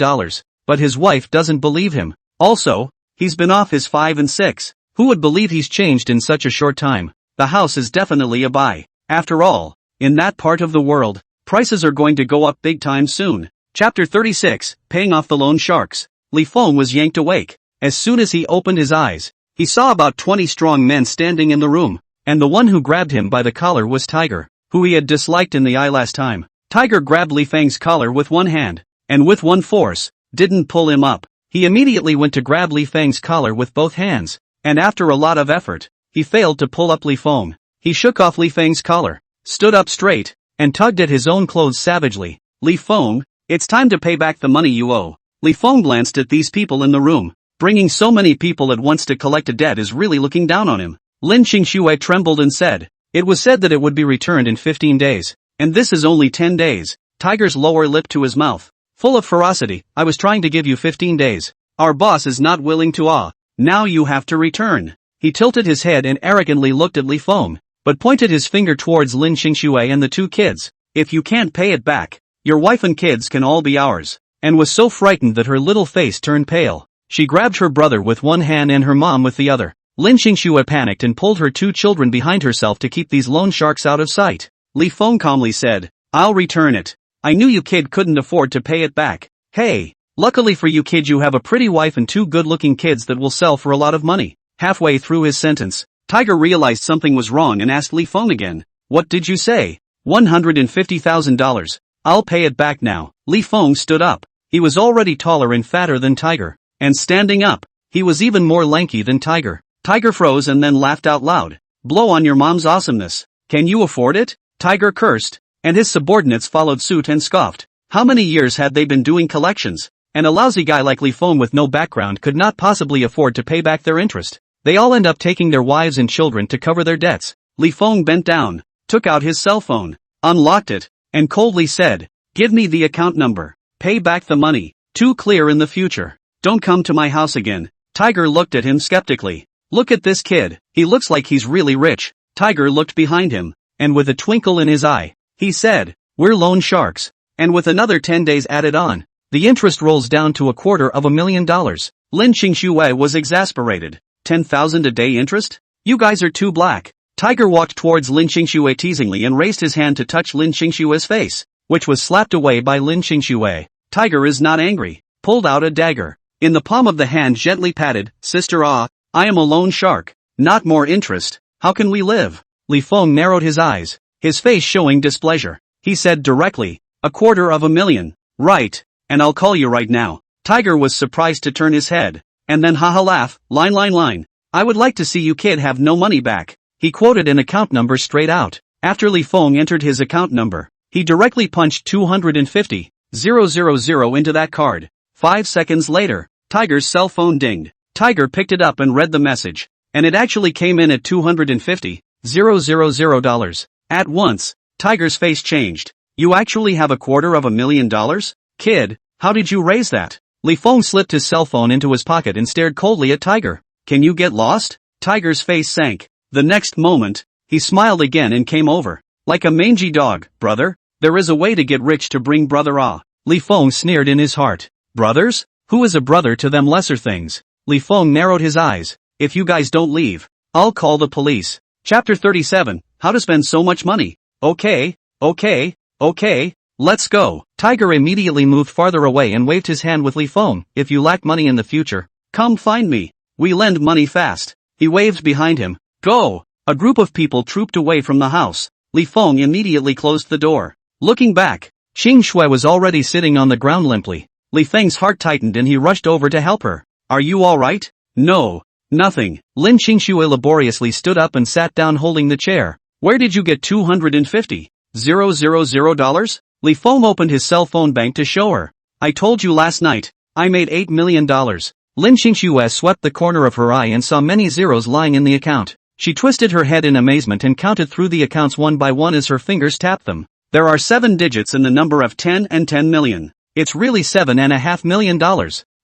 but his wife doesn't believe him. Also, he's been off his 5 and 6. Who would believe he's changed in such a short time? The house is definitely a buy. After all, in that part of the world, prices are going to go up big time soon. Chapter 36, Paying Off the Loan Sharks. Li Feng was yanked awake. As soon as he opened his eyes, he saw about 20 strong men standing in the room, and the one who grabbed him by the collar was Tiger, who he had disliked in the eye last time. Tiger grabbed Li Feng's collar with one hand, and with one force, didn't pull him up. He immediately went to grab Li Feng's collar with both hands, and after a lot of effort, he failed to pull up Li Feng. He shook off Li Feng's collar, stood up straight, and tugged at his own clothes savagely. "Li Feng, it's time to pay back the money you owe." Li Feng glanced at these people in the room. Bringing so many people at once to collect a debt is really looking down on him. Lin Qingxue trembled and said, "It was said that it would be returned in 15 days. And this is only 10 days. Tiger's lower lip to his mouth, full of ferocity. "I was trying to give you 15 days. Our boss is not willing to now you have to return." He tilted his head and arrogantly looked at Li Feng, but pointed his finger towards Lin Qingxue and the two kids. "If you can't pay it back, your wife and kids can all be ours," and was so frightened that her little face turned pale. She grabbed her brother with one hand and her mom with the other. Lin Qingxue panicked and pulled her two children behind herself to keep these loan sharks out of sight. Li Feng calmly said, "I'll return it. I knew you kid couldn't afford to pay it back. Hey, luckily for you kid you have a pretty wife and two good-looking kids that will sell for a lot of money." Halfway through his sentence, Tiger realized something was wrong and asked Li Feng again, "What did you say?" $150,000. "I'll pay it back now." Li Feng stood up. He was already taller and fatter than Tiger, and standing up, he was even more lanky than Tiger. Tiger froze and then laughed out loud. "Blow on your mom's awesomeness. Can you afford it?" Tiger cursed, and his subordinates followed suit and scoffed. How many years had they been doing collections? And a lousy guy like Li Feng with no background could not possibly afford to pay back their interest. They all end up taking their wives and children to cover their debts. Li Feng bent down, took out his cell phone, unlocked it, and coldly said, "Give me the account number. Pay back the money. Too clear in the future. Don't come to my house again." Tiger looked at him skeptically. "Look at this kid. He looks like he's really rich." Tiger looked behind him, and with a twinkle in his eye, he said, "We're loan sharks." And with another 10 days added on, the interest rolls down to $250,000. Lin Qingxue was exasperated. 10,000 a day interest? You guys are too black. Tiger walked towards Lin Qingxue teasingly and raised his hand to touch Lin Qingxue's face, which was slapped away by Lin Qingxue. Tiger is not angry, pulled out a dagger. In the palm of the hand gently patted, "Sister I am a loan shark. Not more interest. How can we live?" Li Feng narrowed his eyes, his face showing displeasure. He said directly, $250,000. Right, and I'll call you right now. Tiger was surprised to turn his head, and then haha laugh, line. "I would like to see you kid have no money back." He quoted an account number straight out. After Li Feng entered his account number, he directly punched 250,000 into that card. 5 seconds later, Tiger's cell phone dinged. Tiger picked it up and read the message, and it actually came in at $250,000. At once, Tiger's face changed. "You actually have $250,000? Kid, how did you raise that?" Li Feng slipped his cell phone into his pocket and stared coldly at Tiger. "Can you get lost?" Tiger's face sank. The next moment, he smiled again and came over. "Like a mangy dog, brother. There is a way to get rich to bring brother Ah. Li Feng sneered in his heart. Brothers? Who is a brother to them lesser things? Li Feng narrowed his eyes. If you guys don't leave, I'll call the police. Chapter 37, How to Spend So Much Money. Okay, let's go. Tiger immediately moved farther away and waved his hand with Li Feng. If you lack money in the future, come find me. We lend money fast. He waved behind him. Go! A group of people trooped away from the house. Li Feng immediately closed the door. Looking back, Xing Shui was already sitting on the ground limply. Li Feng's heart tightened and he rushed over to help her. Are you alright? No. Nothing. Lin Qingshui laboriously stood up and sat down holding the chair. Where did you get $250,000? Li Feng opened his cell phone bank to show her. I told you last night, I made $8 million. Lin Qingshui swept the corner of her eye and saw many zeros lying in the account. She twisted her head in amazement and counted through the accounts one by one as her fingers tapped them. There are 7 digits in the number of 10 and 10 million. It's really $7.5 million.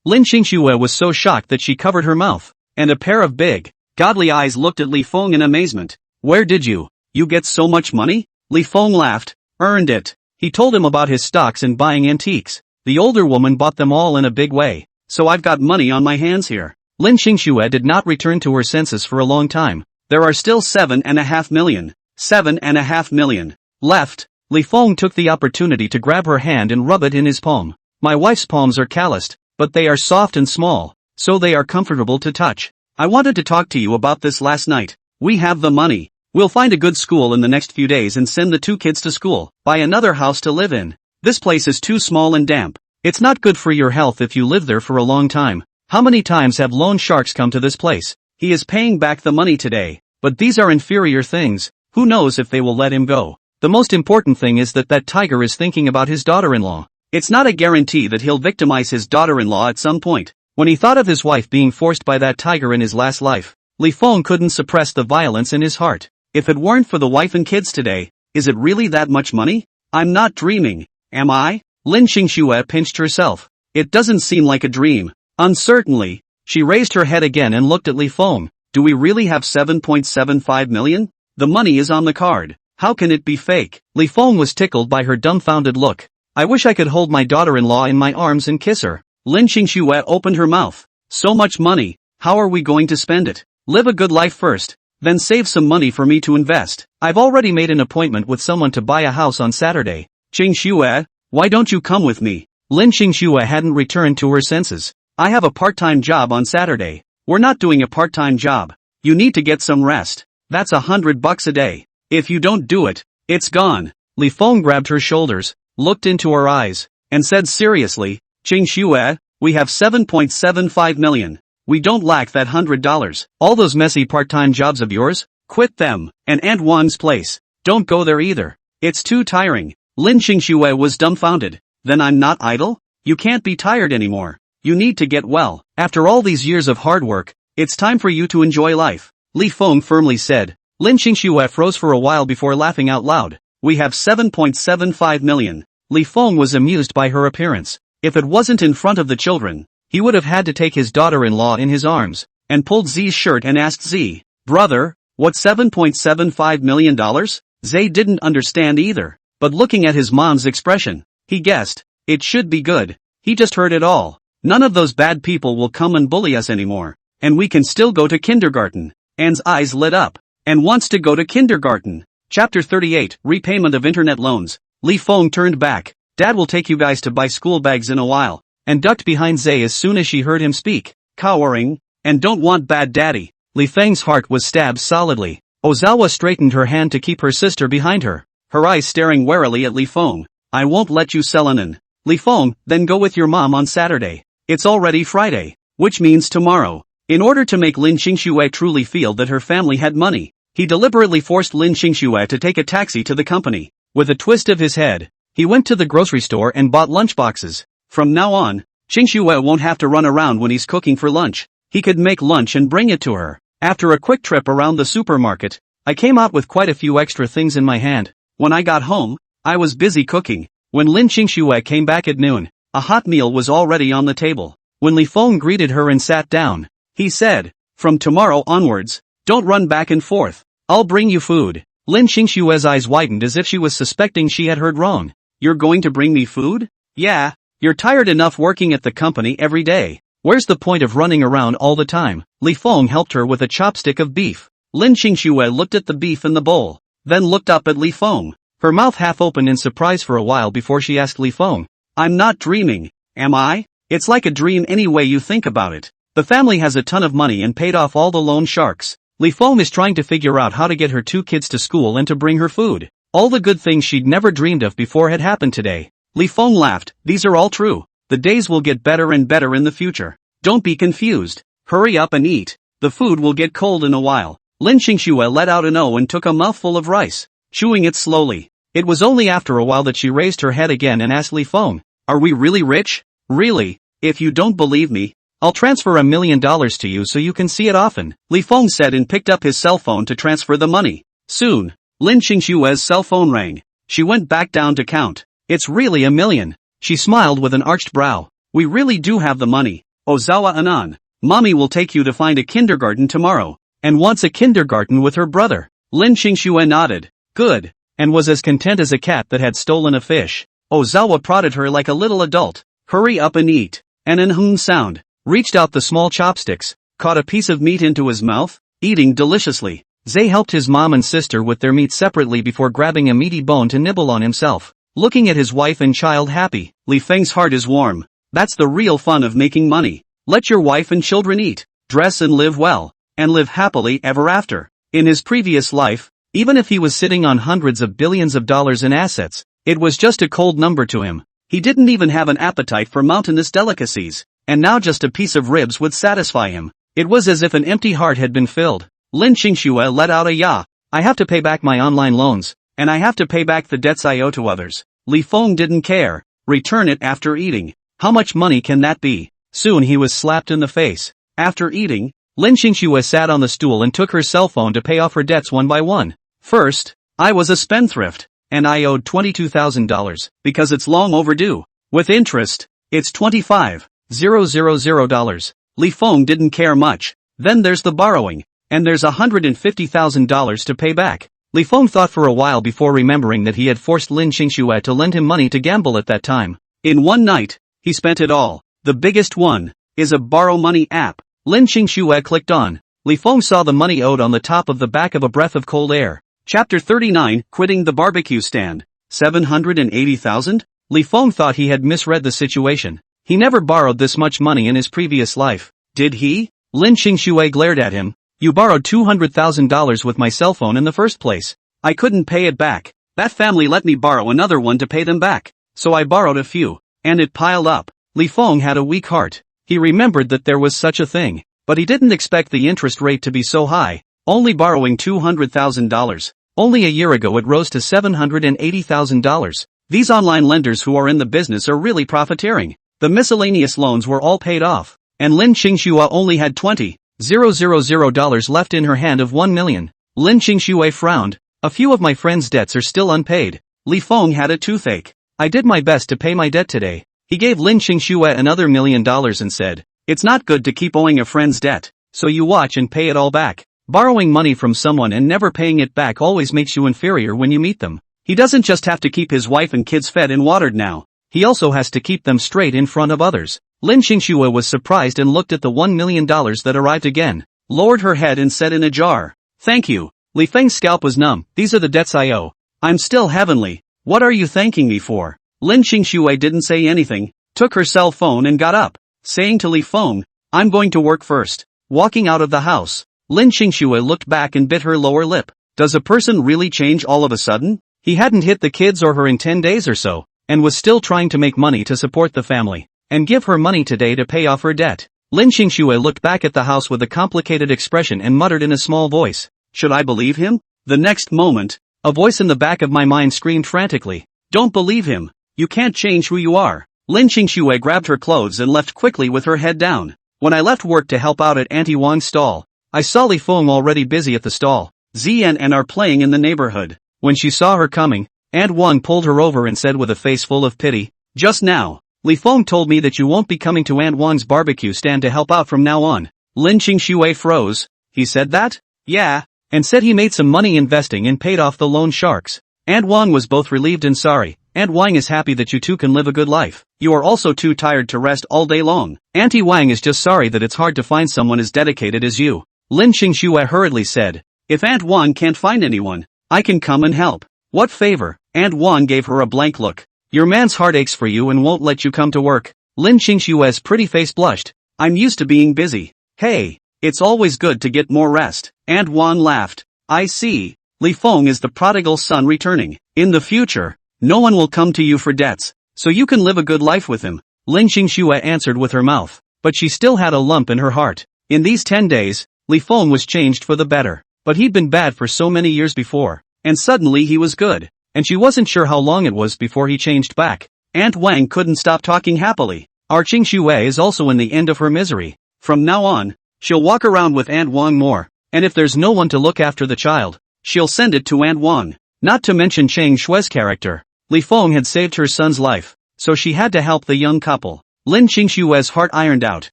Lin Qingshui was so shocked that she covered her mouth. And a pair of big, godly eyes looked at Li Feng in amazement. Where did you get so much money? Li Feng laughed. Earned it. He told him about his stocks and buying antiques. The older woman bought them all in a big way. So I've got money on my hands here. Lin Qingshui did not return to her senses for a long time. There are still 7.5 million. 7.5 million. Left. Li Feng took the opportunity to grab her hand and rub it in his palm. My wife's palms are calloused, but they are soft and small. So they are comfortable to touch. I wanted to talk to you about this last night. We have the money. We'll find a good school in the next few days and send the 2 kids to school. Buy another house to live in. This place is too small and damp. It's not good for your health if you live there for a long time. How many times have loan sharks come to this place? He is paying back the money today. But these are inferior things. Who knows if they will let him go? The most important thing is that tiger is thinking about his daughter-in-law. It's not a guarantee that he'll victimize his daughter-in-law at some point. When he thought of his wife being forced by that tiger in his last life, Li Feng couldn't suppress the violence in his heart. If it weren't for the wife and kids today, is it really that much money? I'm not dreaming, am I? Lin Qingshui pinched herself. It doesn't seem like a dream. Uncertainly, she raised her head again and looked at Li Feng. Do we really have 7.75 million? The money is on the card. How can it be fake? Li Feng was tickled by her dumbfounded look. I wish I could hold my daughter-in-law in my arms and kiss her. Lin Qingshui opened her mouth. So much money. How are we going to spend it? Live a good life first, then save some money for me to invest. I've already made an appointment with someone to buy a house on Saturday. Qingshui, why don't you come with me? Lin Qingshui hadn't returned to her senses. I have a part-time job on Saturday. We're not doing a part-time job. You need to get some rest. That's $100 a day. If you don't do it, it's gone. Li Feng grabbed her shoulders, looked into her eyes, and said seriously, Qingshui, we have 7.75 million. We don't lack that $100. All those messy part-time jobs of yours? Quit them. And Aunt Wan's place. Don't go there either. It's too tiring. Lin Qingshui was dumbfounded. Then I'm not idle? You can't be tired anymore. You need to get well. After all these years of hard work, it's time for you to enjoy life. Li Feng firmly said. Lin Qingshui froze for a while before laughing out loud. We have 7.75 million. Li Feng was amused by her appearance. If it wasn't in front of the children, he would have had to take his daughter-in-law in his arms, and pulled Z's shirt and asked Z, brother, what $7.75 million? Z didn't understand either, but looking at his mom's expression, he guessed, it should be good. He just heard it all. None of those bad people will come and bully us anymore, and we can still go to kindergarten. Anne's eyes lit up, and wants to go to kindergarten. Chapter 38, Repayment of Internet Loans. Li Feng turned back. Dad will take you guys to buy school bags in a while, and ducked behind Zay as soon as she heard him speak, cowering, and don't want bad daddy. Li Feng's heart was stabbed solidly. Ozawa straightened her hand to keep her sister behind her, her eyes staring warily at Li Feng. I won't let you sell an. Li Feng, then go with your mom on Saturday. It's already Friday, which means tomorrow. In order to make Lin Qingshui truly feel that her family had money, he deliberately forced Lin Qingshui to take a taxi to the company. With a twist of his head, he went to the grocery store and bought lunchboxes. From now on, Qingshui won't have to run around when he's cooking for lunch. He could make lunch and bring it to her. After a quick trip around the supermarket, I came out with quite a few extra things in my hand. When I got home, I was busy cooking. When Lin Qingshui came back at noon, a hot meal was already on the table. When Li Feng greeted her and sat down, he said, from tomorrow onwards, don't run back and forth. I'll bring you food. Lin Xingshue's eyes widened as if she was suspecting she had heard wrong. You're going to bring me food? Yeah. You're tired enough working at the company every day. Where's the point of running around all the time? Li Feng helped her with a chopstick of beef. Lin Xingxue looked at the beef in the bowl, then looked up at Li Feng. Her mouth half opened in surprise for a while before she asked Li Feng, I'm not dreaming, am I? It's like a dream any way you think about it. The family has a ton of money and paid off all the loan sharks. Li Feng is trying to figure out how to get her 2 kids to school and to bring her food. All the good things she'd never dreamed of before had happened today. Li Feng laughed, these are all true. The days will get better and better in the future. Don't be confused. Hurry up and eat. The food will get cold in a while. Lin Xingxue let out an "oh" and took a mouthful of rice, chewing it slowly. It was only after a while that she raised her head again and asked Li Feng, are we really rich? Really? If you don't believe me, I'll transfer $1 million to you so you can see it often, Li Feng said and picked up his cell phone to transfer the money. Soon, Lin Xingshue's cell phone rang. She went back down to count. It's really $1 million. She smiled with an arched brow. We really do have the money. Ozawa Anan. Mommy will take you to find a kindergarten tomorrow, and wants a kindergarten with her brother. Lin Xingxue nodded. Good. And was as content as a cat that had stolen a fish. Ozawa prodded her like a little adult. Hurry up and eat. And an sound. Reached out the small chopsticks, caught a piece of meat into his mouth, eating deliciously. Zay helped his mom and sister with their meat separately before grabbing a meaty bone to nibble on himself. Looking at his wife and child happy, Li Feng's heart is warm. That's the real fun of making money. Let your wife and children eat, dress and live well, and live happily ever after. In his previous life, even if he was sitting on hundreds of billions of dollars in assets, it was just a cold number to him. He didn't even have an appetite for mountainous delicacies, and now just a piece of ribs would satisfy him. It was as if an empty heart had been filled. Lin Xingxue let out a "ya." I have to pay back my online loans, and I have to pay back the debts I owe to others. Li Feng didn't care. Return it after eating. How much money can that be? Soon he was slapped in the face. After eating, Lin Xingxue sat on the stool and took her cell phone to pay off her debts one by one. First, I was a spendthrift, and I owed $22,000, because it's long overdue. With interest, it's $25,000. Li Feng didn't care much. Then there's the borrowing, and there's $150,000 to pay back. Li Feng thought for a while before remembering that he had forced Lin Xingxue to lend him money to gamble at that time. In one night, he spent it all. The biggest one is a borrow money app. Lin Xingxue clicked on. Li Feng saw the money owed on the top of the back of a breath of cold air. Chapter 39, Quitting the Barbecue Stand. 780,000? Li Feng thought he had misread the situation. He never borrowed this much money in his previous life. Did he? Lin Xingxue glared at him. You borrowed $200,000 with my cell phone in the first place. I couldn't pay it back. That family let me borrow another one to pay them back. So I borrowed a few. And it piled up. Li Feng had a weak heart. He remembered that there was such a thing. But he didn't expect the interest rate to be so high. Only borrowing $200,000. Only a year ago it rose to $780,000. These online lenders who are in the business are really profiteering. The miscellaneous loans were all paid off. And Lin Xingxue only had $20,000 left in her hand of $1 million. Lin Xingxue frowned. A few of my friends' debts are still unpaid. Li Feng had a toothache. I did my best to pay my debt today. He gave Lin Xingxue another $1 million and said, it's not good to keep owing a friend's debt, so you watch and pay it all back. Borrowing money from someone and never paying it back always makes you inferior when you meet them. He doesn't just have to keep his wife and kids fed and watered now. He also has to keep them straight in front of others. Lin Xingxue was surprised and looked at the $1 million that arrived again, lowered her head and said in a jar, thank you. Li Feng's scalp was numb. These are the debts I owe. I'm still heavenly. What are you thanking me for? Lin Xingxue didn't say anything, took her cell phone and got up, saying to Li Feng, I'm going to work first. Walking out of the house, Lin Xingxue looked back and bit her lower lip. Does a person really change all of a sudden? He hadn't hit the kids or her in 10 days or so, and was still trying to make money to support the family, and give her money today to pay off her debt. Lin Xingxue looked back at the house with a complicated expression and muttered in a small voice, should I believe him? The next moment, a voice in the back of my mind screamed frantically, don't believe him. You can't change who you are. Lin Xingxue grabbed her clothes and left quickly with her head down. When I left work to help out at Auntie Wang's stall, I saw Li Feng already busy at the stall. Zian and are playing in the neighborhood. When she saw her coming, Aunt Wang pulled her over and said with a face full of pity, just now, Li Feng told me that you won't be coming to Aunt Wang's barbecue stand to help out from now on. Lin Xingxue froze. He said that? Yeah, and said he made some money investing and paid off the loan sharks. Aunt Wang was both relieved and sorry. Aunt Wang is happy that you two can live a good life. You are also too tired to rest all day long. Auntie Wang is just sorry that it's hard to find someone as dedicated as you. Lin Qingxue hurriedly said. If Aunt Wang can't find anyone, I can come and help. What favor? Aunt Wang gave her a blank look. Your man's heart aches for you and won't let you come to work. Lin Qingxue's pretty face blushed. I'm used to being busy. Hey, it's always good to get more rest. Aunt Wang laughed. I see. Li Feng is the prodigal son returning. In the future, no one will come to you for debts, so you can live a good life with him. Lin Qingxue answered with her mouth, but she still had a lump in her heart. In these 10 days, Li Feng was changed for the better, but he'd been bad for so many years before, and suddenly he was good, and she wasn't sure how long it was before he changed back. Aunt Wang couldn't stop talking happily. Our Qingxue is also in the end of her misery. From now on, she'll walk around with Aunt Wang more, and if there's no one to look after the child, she'll send it to Aunt Wang. Not to mention Chang Shue's character. Li Feng had saved her son's life, so she had to help the young couple. Lin Qingxue's heart ironed out.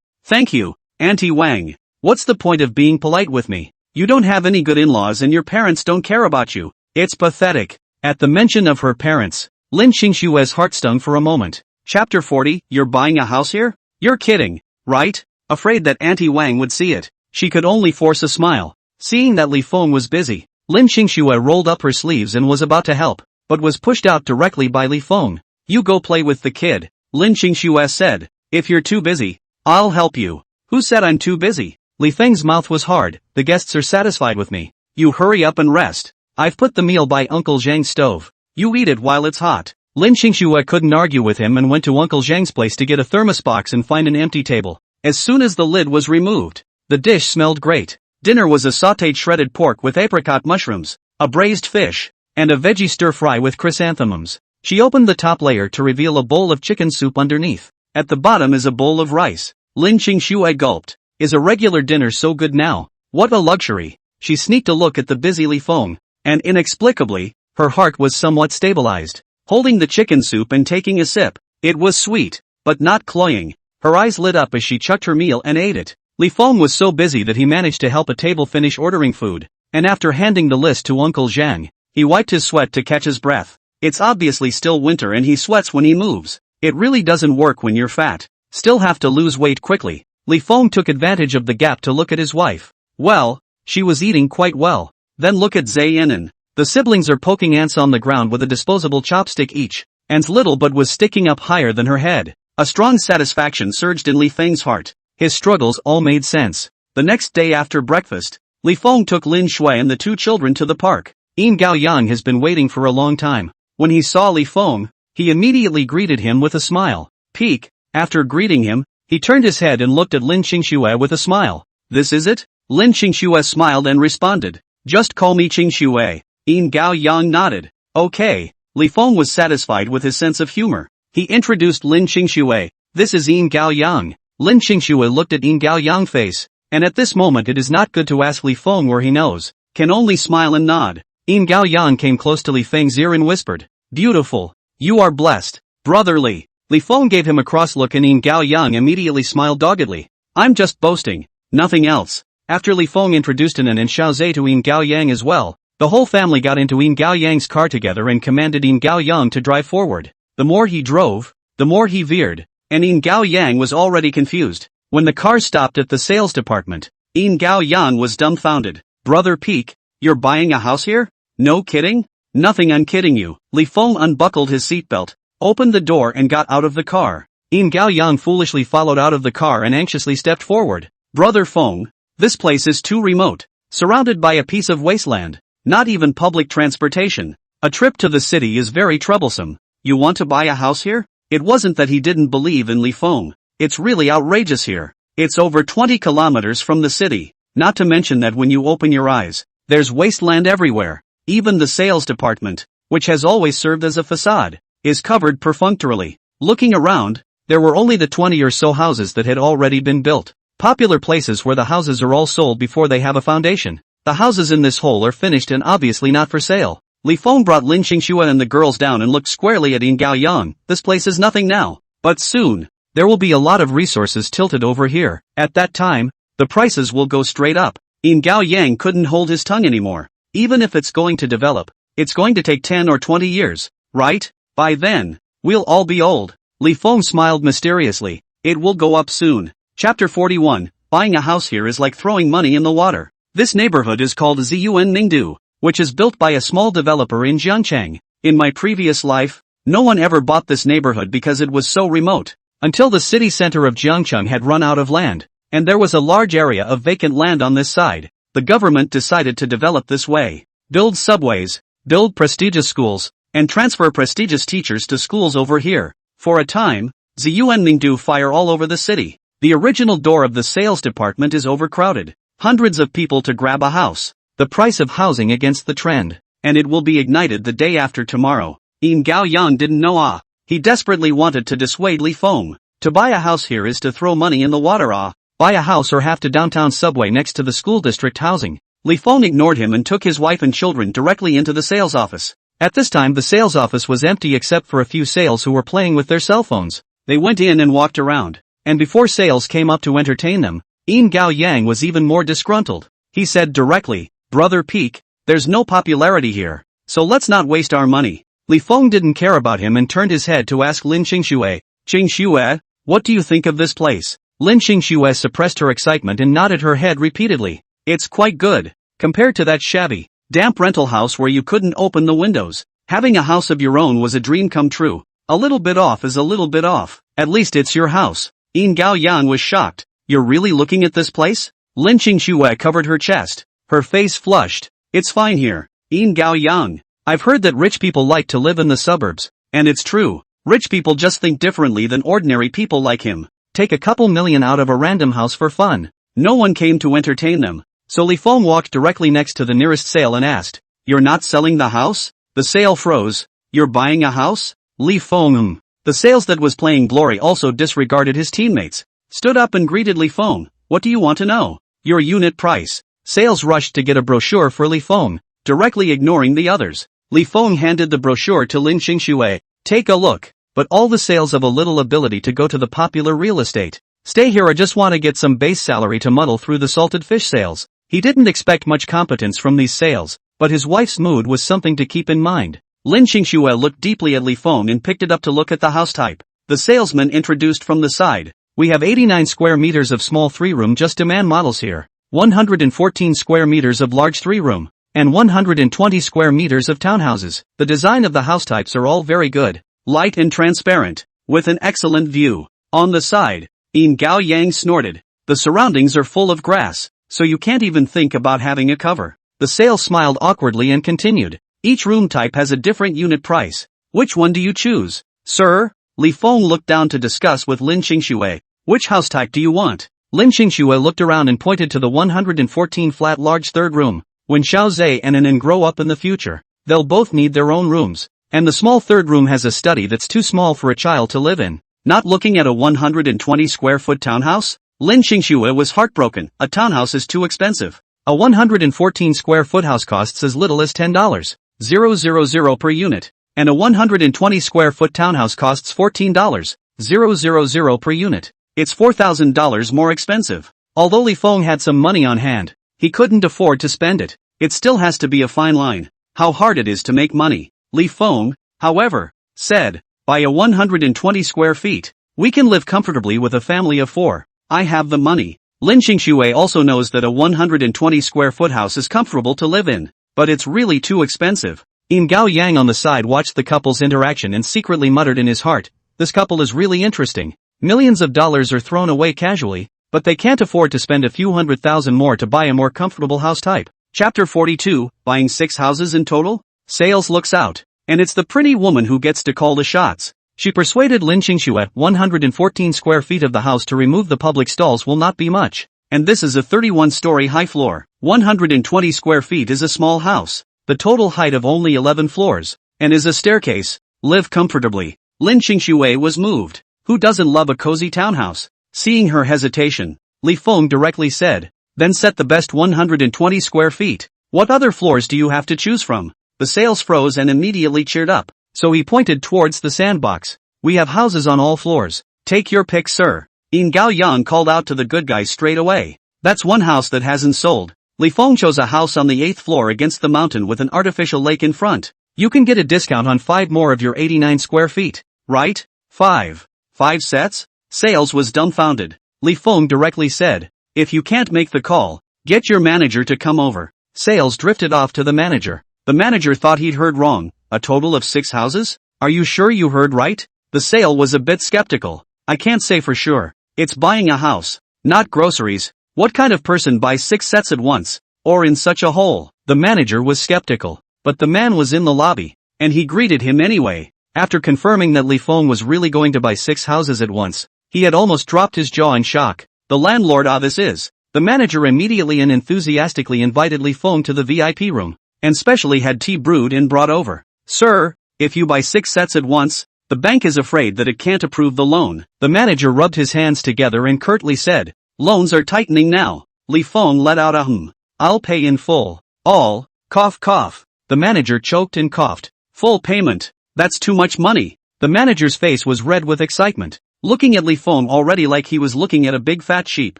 Thank you, Auntie Wang. What's the point of being polite with me? You don't have any good in-laws and your parents don't care about you. It's pathetic. At the mention of her parents, Lin Qingxue's heart stung for a moment. Chapter 40, You're buying a house here? You're kidding, right? Afraid that Auntie Wang would see it, she could only force a smile. Seeing that Li Feng was busy, Lin Qingxue rolled up her sleeves and was about to help, but was pushed out directly by Li Feng. You go play with the kid, Lin Qingxue said. If you're too busy, I'll help you. Who said I'm too busy? Li Feng's mouth was hard. The guests are satisfied with me. You hurry up and rest. I've put the meal by Uncle Zhang's stove. You eat it while it's hot. Lin Qingxue couldn't argue with him and went to Uncle Zhang's place to get a thermos box and find an empty table. As soon as the lid was removed, the dish smelled great. Dinner was a sautéed shredded pork with apricot mushrooms, a braised fish, and a veggie stir-fry with chrysanthemums. She opened the top layer to reveal a bowl of chicken soup underneath. At the bottom is a bowl of rice. Lin Qingxue gulped. Is a regular dinner so good now? What a luxury. She sneaked a look at the busy Li Feng, and inexplicably, her heart was somewhat stabilized. Holding the chicken soup and taking a sip, it was sweet, but not cloying. Her eyes lit up as she chucked her meal and ate it. Li Feng was so busy that he managed to help a table finish ordering food, and after handing the list to Uncle Zhang, he wiped his sweat to catch his breath. It's obviously still winter and he sweats when he moves. It really doesn't work when you're fat. Still have to lose weight quickly. Li Feng took advantage of the gap to look at his wife. Well, she was eating quite well. Then look at Zai Yinan. The siblings are poking ants on the ground with a disposable chopstick each. Ant's little butt was sticking up higher than her head. A strong satisfaction surged in Li Feng's heart. His struggles all made sense. The next day after breakfast, Li Feng took Lin Shui and the two children to the park. Yin Gaoyang has been waiting for a long time. When he saw Li Feng, he immediately greeted him with a smile. Peek. After greeting him, he turned his head and looked at Lin Qingxue with a smile. This is it? Lin Qingxue smiled and responded. Just call me Qingxue. Yin Gaoyang nodded. Okay. Li Feng was satisfied with his sense of humor. He introduced Lin Qingxue. This is Yin Gaoyang. Lin Qingxue looked at Yin Gaoyang's face, and at this moment it is not good to ask Li Feng where he knows. Can only smile and nod. Yin Gaoyang came close to Li Feng's ear and whispered. Beautiful. You are blessed. Brotherly. Li Feng gave him a cross look and Yin Gaoyang immediately smiled doggedly. I'm just boasting. Nothing else. After Li Feng introduced Yin and Xiaozhe to Yin Gaoyang as well, the whole family got into Yin Gaoyang's car together and commanded Yin Gaoyang to drive forward. The more he drove, the more he veered, and Yin Gaoyang was already confused. When the car stopped at the sales department, Yin Gaoyang was dumbfounded. Brother Peek, you're buying a house here? No kidding? Nothing, I'm kidding you. Li Feng unbuckled his seatbelt, opened the door and got out of the car. Yin Gaoyang foolishly followed out of the car and anxiously stepped forward. Brother Feng, this place is too remote. Surrounded by a piece of wasteland. Not even public transportation. A trip to the city is very troublesome. You want to buy a house here? It wasn't that he didn't believe in Li Feng. It's really outrageous here. It's over 20 kilometers from the city. Not to mention that when you open your eyes, there's wasteland everywhere. Even the sales department, which has always served as a facade, is covered perfunctorily. Looking around, there were only the 20 or so houses that had already been built. Popular places where the houses are all sold before they have a foundation. The houses in this hole are finished and obviously not for sale. Li Feng brought Lin Qingxue and the girls down and looked squarely at Yin Gaoyang. This place is nothing now, but soon, there will be a lot of resources tilted over here. At that time, the prices will go straight up. Yin Gao Yang couldn't hold his tongue anymore. Even if it's going to develop, it's going to take 10 or 20 years, right? By then, we'll all be old. Li Feng smiled mysteriously. It will go up soon. Chapter 41, buying a house here is like throwing money in the water. This neighborhood is called Ziyuan Ningdu, which is built by a small developer in Jiangchang. In my previous life, no one ever bought this neighborhood because it was so remote. Until the city center of Jiangcheng had run out of land, and there was a large area of vacant land on this side, the government decided to develop this way. Build subways, build prestigious schools, and transfer prestigious teachers to schools over here. For a time, Ziyuan Ningdu fire all over the city. The original door of the sales department is overcrowded. Hundreds of people to grab a house. The price of housing against the trend. And it will be ignited the day after tomorrow. Yin Gao Yang didn't know He desperately wanted to dissuade Li Feng. To buy a house here is to throw money in the water Buy a house or have to downtown subway next to the school district housing. Li Feng ignored him and took his wife and children directly into the sales office. At this time the sales office was empty except for a few sales who were playing with their cell phones. They went in and walked around. And before sales came up to entertain them, Yin Gao Yang was even more disgruntled. He said directly, "Brother Peak, there's no popularity here, so let's not waste our money." Li Feng didn't care about him and turned his head to ask Lin Qingxue, "Qingxue, what do you think of this place?" Lin Qingxue suppressed her excitement and nodded her head repeatedly. "It's quite good. Compared to that shabby, damp rental house where you couldn't open the windows. Having a house of your own was a dream come true. A little bit off is a little bit off. At least it's your house." Yin Gao Yang was shocked. "You're really looking at this place?" Lin Qingxue covered her chest. Her face flushed. "It's fine here, Yin Gao Yang. I've heard that rich people like to live in the suburbs. And it's true. Rich people just think differently than ordinary people like him. Take a couple million out of a random house for fun." No one came to entertain them. So Li Feng walked directly next to the nearest sale and asked, "You're not selling the house?" The sale froze. "You're buying a house?" Li Feng. The sales that was playing Glory also disregarded his teammates. Stood up and greeted Li Feng. "What do you want to know?" "Your unit price." Sales rushed to get a brochure for Li Feng, directly ignoring the others. Li Feng handed the brochure to Lin Qingxue. "Take a look." But all the sales of a little ability to go to the popular real estate. Stay here or just want to get some base salary to muddle through the salted fish sales. He didn't expect much competence from these sales, but his wife's mood was something to keep in mind. Lin Qingxue looked deeply at Li Feng and picked it up to look at the house type. The salesman introduced from the side. "We have 89 square meters of small 3-room just-a-man models here, 114 square meters of large 3-room, and 120 square meters of townhouses. The design of the house types are all very good. Light and transparent, with an excellent view." On the side, Yin Gao Yang snorted. "The surroundings are full of grass, so you can't even think about having a cover." The sales smiled awkwardly and continued. "Each room type has a different unit price. Which one do you choose?" "Sir?" Li Feng looked down to discuss with Lin Qingxue. "Which house type do you want?" Lin Qingxue looked around and pointed to the 114 flat large 3rd room. "When Xiao Zhe and Anan grow up in the future, they'll both need their own rooms. And the small 3rd room has a study that's too small for a child to live in. Not looking at a 120 square foot townhouse?" Lin Qingxue was heartbroken. A townhouse is too expensive. A 114 square foot house costs as little as $10,000 per unit. And a 120 square foot townhouse costs $14,000 per unit. It's $4,000 more expensive. Although Li Feng had some money on hand, he couldn't afford to spend it. It still has to be a fine line. How hard it is to make money. Li Feng, however, said, "Buy a 120 square feet. We can live comfortably with a family of 4. I have the money." Lin Qingxue also knows that a 120 square foot house is comfortable to live in, but it's really too expensive. Yin Gao Yang on the side watched the couple's interaction and secretly muttered in his heart, "This couple is really interesting. Millions of dollars are thrown away casually, but they can't afford to spend a few $100,000 more to buy a more comfortable house type." Chapter 42, buying 6 houses in total? Sales looks out. And it's the pretty woman who gets to call the shots. She persuaded Lin Qingxue 114 square feet of the house to remove the public stalls will not be much. And this is a 31-story high floor. 120 square feet is a small house. The total height of only 11 floors. And is a staircase. Live comfortably. Lin Qingxue was moved. Who doesn't love a cozy townhouse? Seeing her hesitation, Li Feng directly said, "Then set the best 120 square feet. What other floors do you have to choose from?" The sales froze and immediately cheered up. So he pointed towards the sandbox. "We have houses on all floors. Take your pick, sir." Yin Gao Yang called out to the good guys straight away. "That's one house that hasn't sold." Li Feng chose a house on the 8th floor against the mountain with an artificial lake in front. You can get a discount on 5 more of your 89 square feet, right? 5. 5 sets? Sales was dumbfounded. Li Feng directly said, if you can't make the call, get your manager to come over. Sales drifted off to the manager. The manager thought he'd heard wrong. A total of 6 houses? Are you sure you heard right? The sale was a bit skeptical. I can't say for sure. It's buying a house, not groceries. What kind of person buys 6 sets at once, or in such a hole? The manager was skeptical, but the man was in the lobby, and he greeted him anyway. After confirming that Li Feng was really going to buy 6 houses at once, he had almost dropped his jaw in shock. The landlord, this is. The manager immediately and enthusiastically invited Li Feng to the VIP room, and specially had tea brewed and brought over. Sir, if you buy 6 sets at once, the bank is afraid that it can't approve the loan. The manager rubbed his hands together and curtly said, loans are tightening now. Li Feng let out a I'll pay in full. All, cough cough. The manager choked and coughed. Full payment. That's too much money. The manager's face was red with excitement, looking at Li Feng already like he was looking at a big fat sheep.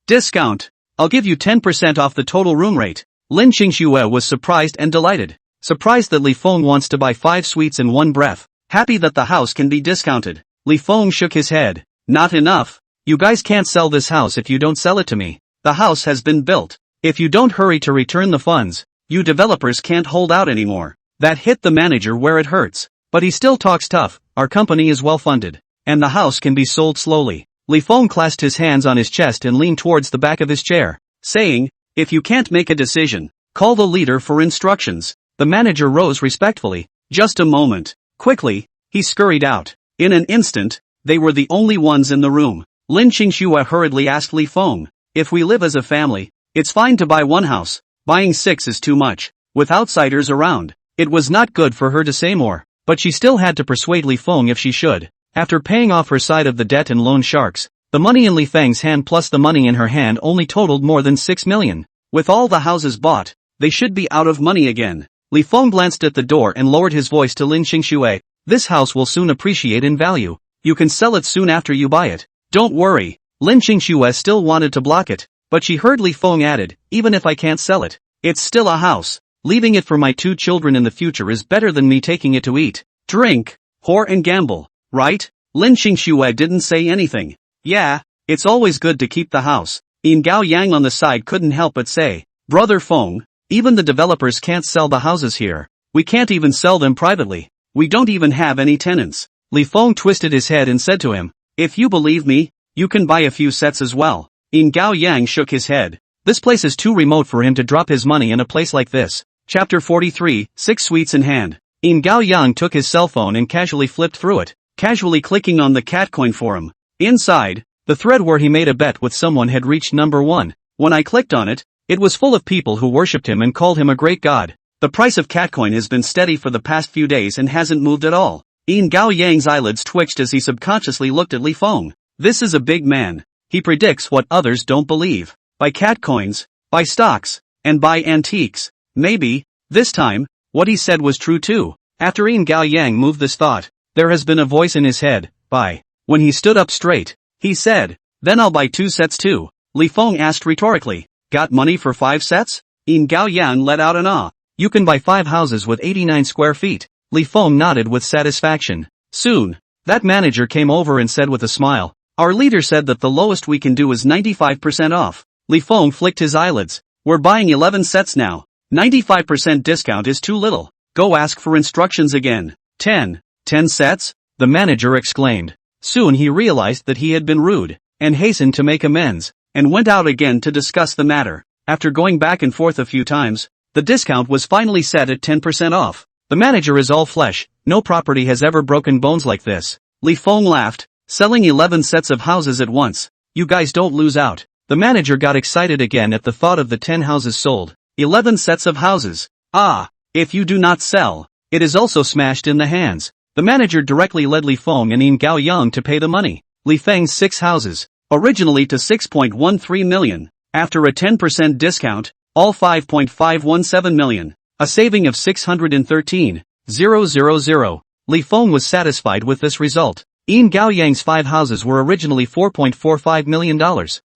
Discount. I'll give you 10% off the total room rate. Lin Qingxue was surprised and delighted. Surprised that Li Feng wants to buy 5 suites in one breath. Happy that the house can be discounted. Li Feng shook his head. Not enough. You guys can't sell this house if you don't sell it to me. The house has been built. If you don't hurry to return the funds, you developers can't hold out anymore. That hit the manager where it hurts. But he still talks tough. Our company is well funded, and the house can be sold slowly. Li Feng clasped his hands on his chest and leaned towards the back of his chair, saying, if you can't make a decision, call the leader for instructions. The manager rose respectfully. Just a moment. Quickly, he scurried out. In an instant, they were the only ones in the room. Lin Qingxue hurriedly asked Li Feng, if we live as a family, it's fine to buy 1 house. Buying 6 is too much. With outsiders around, it was not good for her to say more, but she still had to persuade Li Feng if she should. After paying off her side of the debt and loan sharks, the money in Li Feng's hand plus the money in her hand only totaled more than 6 million. With all the houses bought, they should be out of money again. Li Feng glanced at the door and lowered his voice to Lin Qingxue. This house will soon appreciate in value. You can sell it soon after you buy it. Don't worry. Lin Qingxue still wanted to block it, but she heard Li Feng added, even if I can't sell it, it's still a house. Leaving it for my 2 children in the future is better than me taking it to eat, drink, whore and gamble, right? Lin Qingxue didn't say anything. Yeah, it's always good to keep the house. Yin Gao Yang on the side couldn't help but say, Brother Feng, even the developers can't sell the houses here. We can't even sell them privately. We don't even have any tenants. Li Feng twisted his head and said to him, if you believe me, you can buy a few sets as well. Yin Gao Yang shook his head. This place is too remote for him to drop his money in a place like this. Chapter 43, 6 suites in hand. Yin Gao Yang took his cell phone and casually flipped through it, casually clicking on the Catcoin forum. Inside, the thread where he made a bet with someone had reached number 1. When I clicked on it, it was full of people who worshipped him and called him a great god. The price of Catcoin has been steady for the past few days and hasn't moved at all. Yin Gao Yang's eyelids twitched as he subconsciously looked at Li Feng. This is a big man. He predicts what others don't believe. Buy Catcoins, buy stocks, and buy antiques. Maybe, this time, what he said was true too. After Yin Gao Yang moved this thought, there has been a voice in his head, buy. When he stood up straight, he said, then I'll buy 2 sets too. Li Feng asked rhetorically, got money for 5 sets? Yin Gao Yang let out an ah. You can buy 5 houses with 89 square feet. Li Feng nodded with satisfaction. Soon, that manager came over and said with a smile, our leader said that the lowest we can do is 95% off. Li Feng flicked his eyelids. We're buying 11 sets now. 95% discount is too little. Go ask for instructions again. 10 sets? The manager exclaimed. Soon he realized that he had been rude, and hastened to make amends, and went out again to discuss the matter. After going back and forth a few times, the discount was finally set at 10% off. The manager is all flesh, no property has ever broken bones like this. Li Feng laughed, selling 11 sets of houses at once. You guys don't lose out. The manager got excited again at the thought of the 10 houses sold. 11 sets of houses. Ah, if you do not sell, it is also smashed in the hands. The manager directly led Li Feng and Yin Gao Yang to pay the money. Li Feng's 6 houses, originally to 6.13 million, after a 10% discount, all 5.517 million, a saving of 613,000. Li Feng was satisfied with this result. Yin Gao Yang's 5 houses were originally $4.45 million,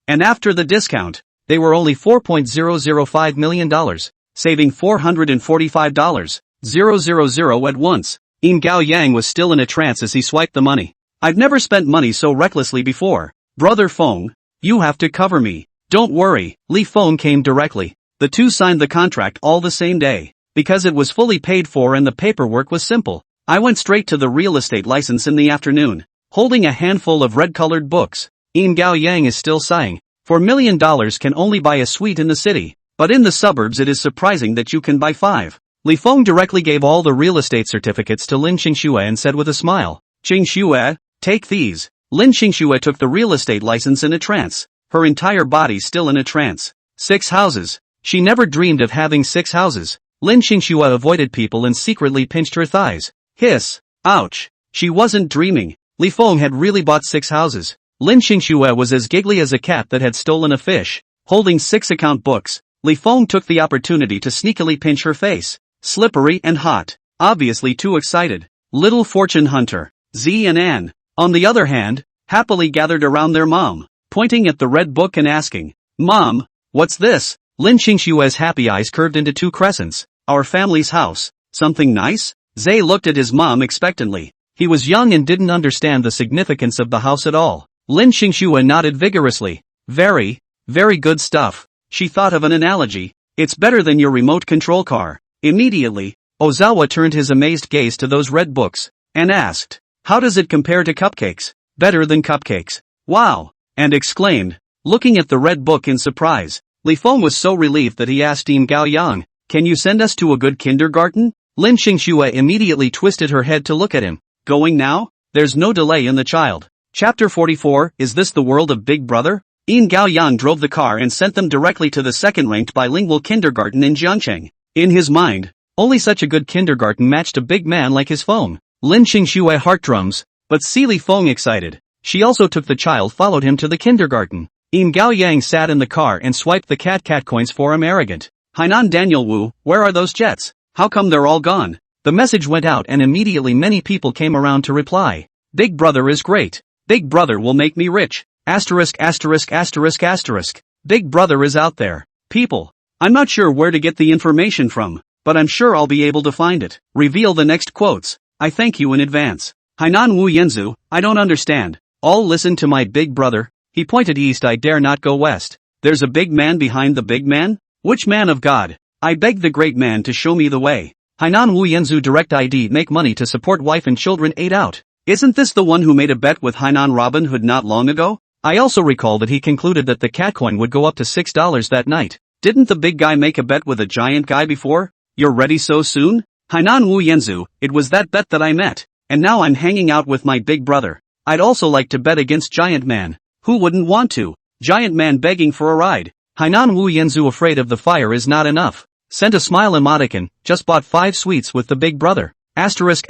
and after the discount, they were only $4.005 million, saving $445,000 at once. Yin Gao Yang was still in a trance as he swiped the money. I've never spent money so recklessly before. Brother Feng, you have to cover me. Don't worry, Li Feng came directly. The two signed the contract all the same day. Because it was fully paid for and the paperwork was simple, I went straight to the real estate license in the afternoon, holding a handful of red-colored books. Yin Gao Yang is still sighing. $4 million can only buy a suite in the city, but in the suburbs it is surprising that you can buy 5. Li Feng directly gave all the real estate certificates to Lin Qingxue and said with a smile, "Qingxue, take these." Lin Qingxue took the real estate license in a trance, her entire body still in a trance. 6 houses. She never dreamed of having 6 houses. Lin Qingxue avoided people and secretly pinched her thighs. Hiss. Ouch. She wasn't dreaming. Li Feng had really bought 6 houses. Lin Qingxue was as giggly as a cat that had stolen a fish. Holding 6 account books, Li Feng took the opportunity to sneakily pinch her face. Slippery and hot. Obviously too excited. Little fortune hunter, Z and Anne, on the other hand, happily gathered around their mom, pointing at the red book and asking, "Mom, what's this?" Lin Qingxue's happy eyes curved into 2 crescents. "Our family's house. Something nice?" Zay looked at his mom expectantly. He was young and didn't understand the significance of the house at all. Lin Qingxue nodded vigorously. Very, very good stuff. She thought of an analogy. It's better than your remote control car. Immediately, Ozawa turned his amazed gaze to those red books, and asked, "How does it compare to cupcakes?" "Better than cupcakes." "Wow!" and exclaimed, looking at the red book in surprise. Li Feng was so relieved that he asked Yin Gao Yang, "Can you send us to a good kindergarten?" Lin Qingxue immediately twisted her head to look at him. "Going now?" There's no delay in the child. Chapter 44, Is This the World of Big Brother? Yin Gao Yang drove the car and sent them directly to the second-ranked bilingual kindergarten in Jiangcheng. In his mind, only such a good kindergarten matched a big man like his Feng. Lin Qingxue heart drums, but see Li Feng excited. She also took the child followed him to the kindergarten. Yin Gao Yang sat in the car and swiped the cat coins for him arrogant. Hainan Daniel Wu, where are those jets? How come they're all gone? The message went out and immediately many people came around to reply. Big Brother is great. Big Brother will make me rich. Asterisk. Big Brother is out there. People. I'm not sure where to get the information from, but I'm sure I'll be able to find it. Reveal the next quotes. I thank you in advance. Hainan Wu Yanzu, I don't understand. All listen to my big brother. He pointed east. I dare not go west. There's a big man behind the big man? Which man of God? I beg the great man to show me the way. Hainan Wu Yanzu direct ID make money to support wife and children 8 out. Isn't this the one who made a bet with Hainan Robin Hood not long ago? I also recall that he concluded that the cat coin would go up to $6 that night. Didn't the big guy make a bet with a giant guy before? You're ready so soon? Hainan Wu Yanzu, it was that bet that I met. And now I'm hanging out with my big brother. I'd also like to bet against Giant Man. Who wouldn't want to? Giant Man begging for a ride. Hainan Wu Yanzu afraid of the fire is not enough. Sent a smile emoticon, just bought 5 sweets with the big brother. Asterisk.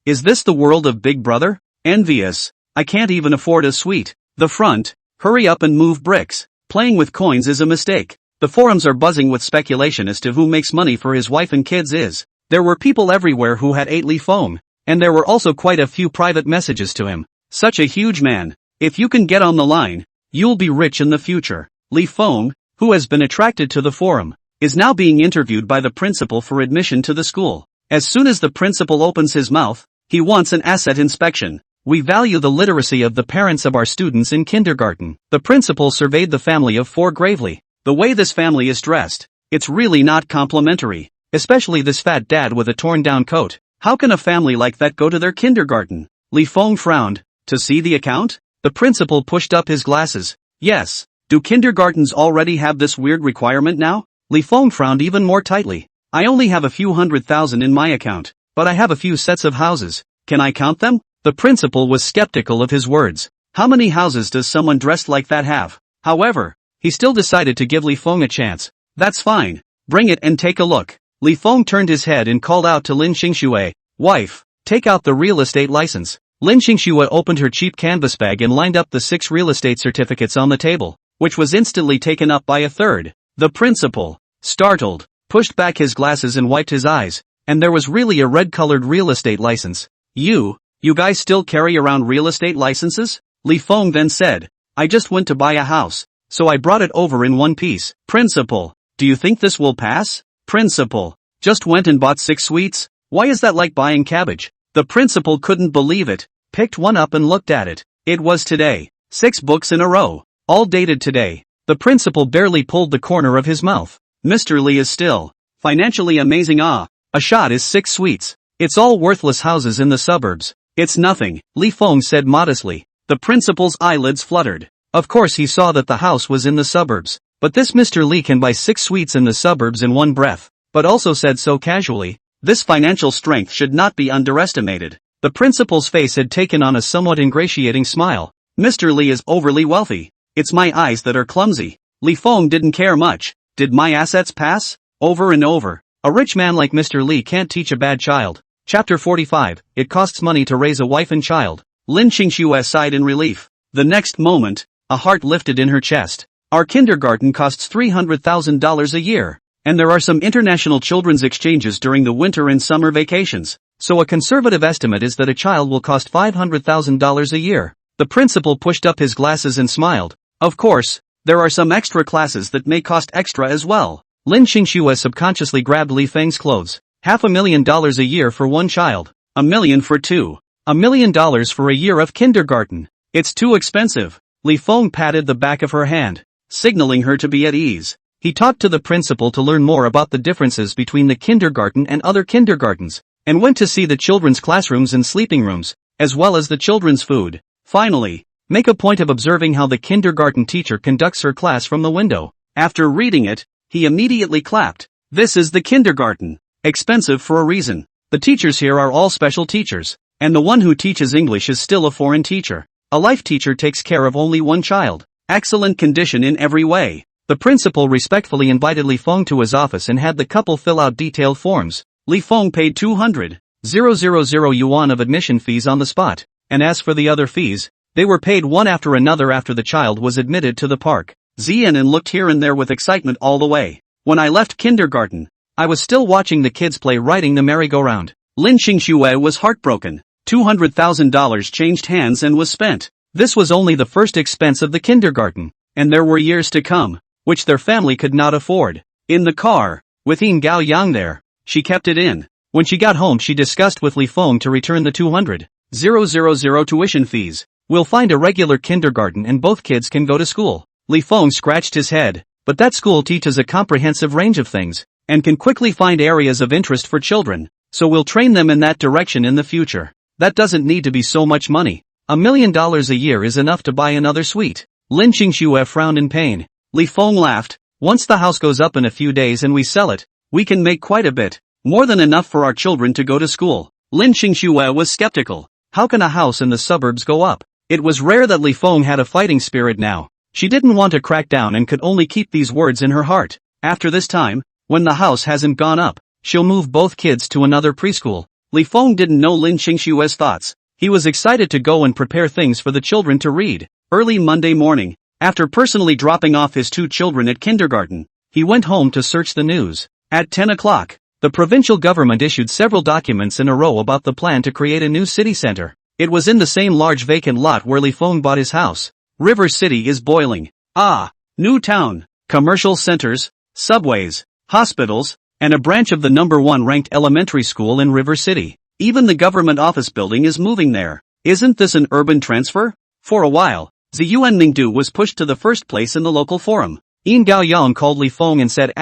Is this the world of Big Brother? Envious. I can't even afford a suite. The front. Hurry up and move bricks. Playing with coins is a mistake. The forums are buzzing with speculation as to who makes money for his wife and kids is. There were people everywhere who had 8 Li Feng. And there were also quite a few private messages to him. Such a huge man. If you can get on the line, you'll be rich in the future. Li Feng, who has been attracted to the forum, is now being interviewed by the principal for admission to the school. As soon as the principal opens his mouth, he wants an asset inspection. We value the literacy of the parents of our students in kindergarten. The principal surveyed the family of 4 gravely. The way this family is dressed, it's really not complimentary. Especially this fat dad with a torn down coat. How can a family like that go to their kindergarten? Li Feng frowned. To see the account? The principal pushed up his glasses. Yes. Do kindergartens already have this weird requirement now? Li Feng frowned even more tightly. I only have a few $100,000 in my account, but I have a few sets of houses. Can I count them? The principal was skeptical of his words. How many houses does someone dressed like that have? However, he still decided to give Li Feng a chance. That's fine. Bring it and take a look. Li Feng turned his head and called out to Lin Qingxue, "Wife, take out the real estate license." Lin Qingxue opened her cheap canvas bag and lined up the 6 real estate certificates on the table, which was instantly taken up by a third. The principal, startled, pushed back his glasses and wiped his eyes, and there was really a red-colored real estate license. You guys still carry around real estate licenses? Li Feng then said, I just went to buy a house. so I brought it over in one piece. Principal, do you think this will pass? Principal, just went and bought 6 sweets? Why is that like buying cabbage? The principal couldn't believe it, picked one up and looked at it. It was today. 6 books in a row, all dated today. The principal barely pulled the corner of his mouth. Mr. Lee is still financially amazing. A shot is 6 sweets. It's all worthless houses in the suburbs. It's nothing, Li Feng said modestly. The principal's eyelids fluttered. Of course he saw that the house was in the suburbs. But this Mr. Lee can buy 6 sweets in the suburbs in one breath. But also said so casually. This financial strength should not be underestimated. The principal's face had taken on a somewhat ingratiating smile. Mr. Lee is overly wealthy. It's my eyes that are clumsy. Li Feng didn't care much. Did my assets pass? Over and over. A rich man like Mr. Lee can't teach a bad child. Chapter 45, It costs money to raise a wife and child. Lin Qingxue sighed in relief. The next moment, a heart lifted in her chest. Our kindergarten costs $300,000 a year. And there are some international children's exchanges during the winter and summer vacations. So a conservative estimate is that a child will cost $500,000 a year. The principal pushed up his glasses and smiled. Of course, there are some extra classes that may cost extra as well. Lin Qingxue subconsciously grabbed Li Feng's clothes. $500,000 a year for one child. $1 million for 2. $1 million for a year of kindergarten. It's too expensive. Li Feng patted the back of her hand, signaling her to be at ease. He talked to the principal to learn more about the differences between the kindergarten and other kindergartens, and went to see the children's classrooms and sleeping rooms, as well as the children's food. Finally, make a point of observing how the kindergarten teacher conducts her class from the window. After reading it, he immediately clapped. This is the kindergarten. Expensive for a reason. The teachers here are all special teachers, and the one who teaches English is still a foreign teacher. A life teacher takes care of only one child. Excellent condition in every way. The principal respectfully invited Li Feng to his office and had the couple fill out detailed forms. Li Feng paid 200,000 yuan of admission fees on the spot, and as for the other fees, they were paid one after another after the child was admitted to the park. Zianan looked here and there with excitement all the way. When I left kindergarten, I was still watching the kids play riding the merry-go-round. Lin Qingxue was heartbroken. $200,000 changed hands and was spent. This was only the first expense of the kindergarten, and there were years to come, which their family could not afford. In the car, with Yin Gao Yang there, she kept it in. When she got home she discussed with Li Feng to return the 200,000 tuition fees. We'll find a regular kindergarten and both kids can go to school. Li Feng scratched his head, but that school teaches a comprehensive range of things, and can quickly find areas of interest for children, so we'll train them in that direction in the future. That doesn't need to be so much money. $1 million a year is enough to buy another suite. Lin Qingxue frowned in pain. Li Feng laughed. Once the house goes up in a few days and we sell it, we can make quite a bit. More than enough for our children to go to school. Lin Qingxue was skeptical. How can a house in the suburbs go up? It was rare that Li Feng had a fighting spirit now. She didn't want to crack down and could only keep these words in her heart. After this time, when the house hasn't gone up, she'll move both kids to another preschool. Li Feng didn't know Lin Qingxue's thoughts. He was excited to go and prepare things for the children to read. Early Monday morning, after personally dropping off his 2 children at kindergarten, he went home to search the news. At 10 o'clock, the provincial government issued several documents in a row about the plan to create a new city center. It was in the same large vacant lot where Li Feng bought his house. River City is boiling. New town, commercial centers, subways, hospitals, and a branch of the #1 ranked elementary school in River City. Even the government office building is moving there. Isn't this an urban transfer? For a while, Ziyuan Ningdu was pushed to the first place in the local forum. Yin Gaoyang called Li Feng and said *****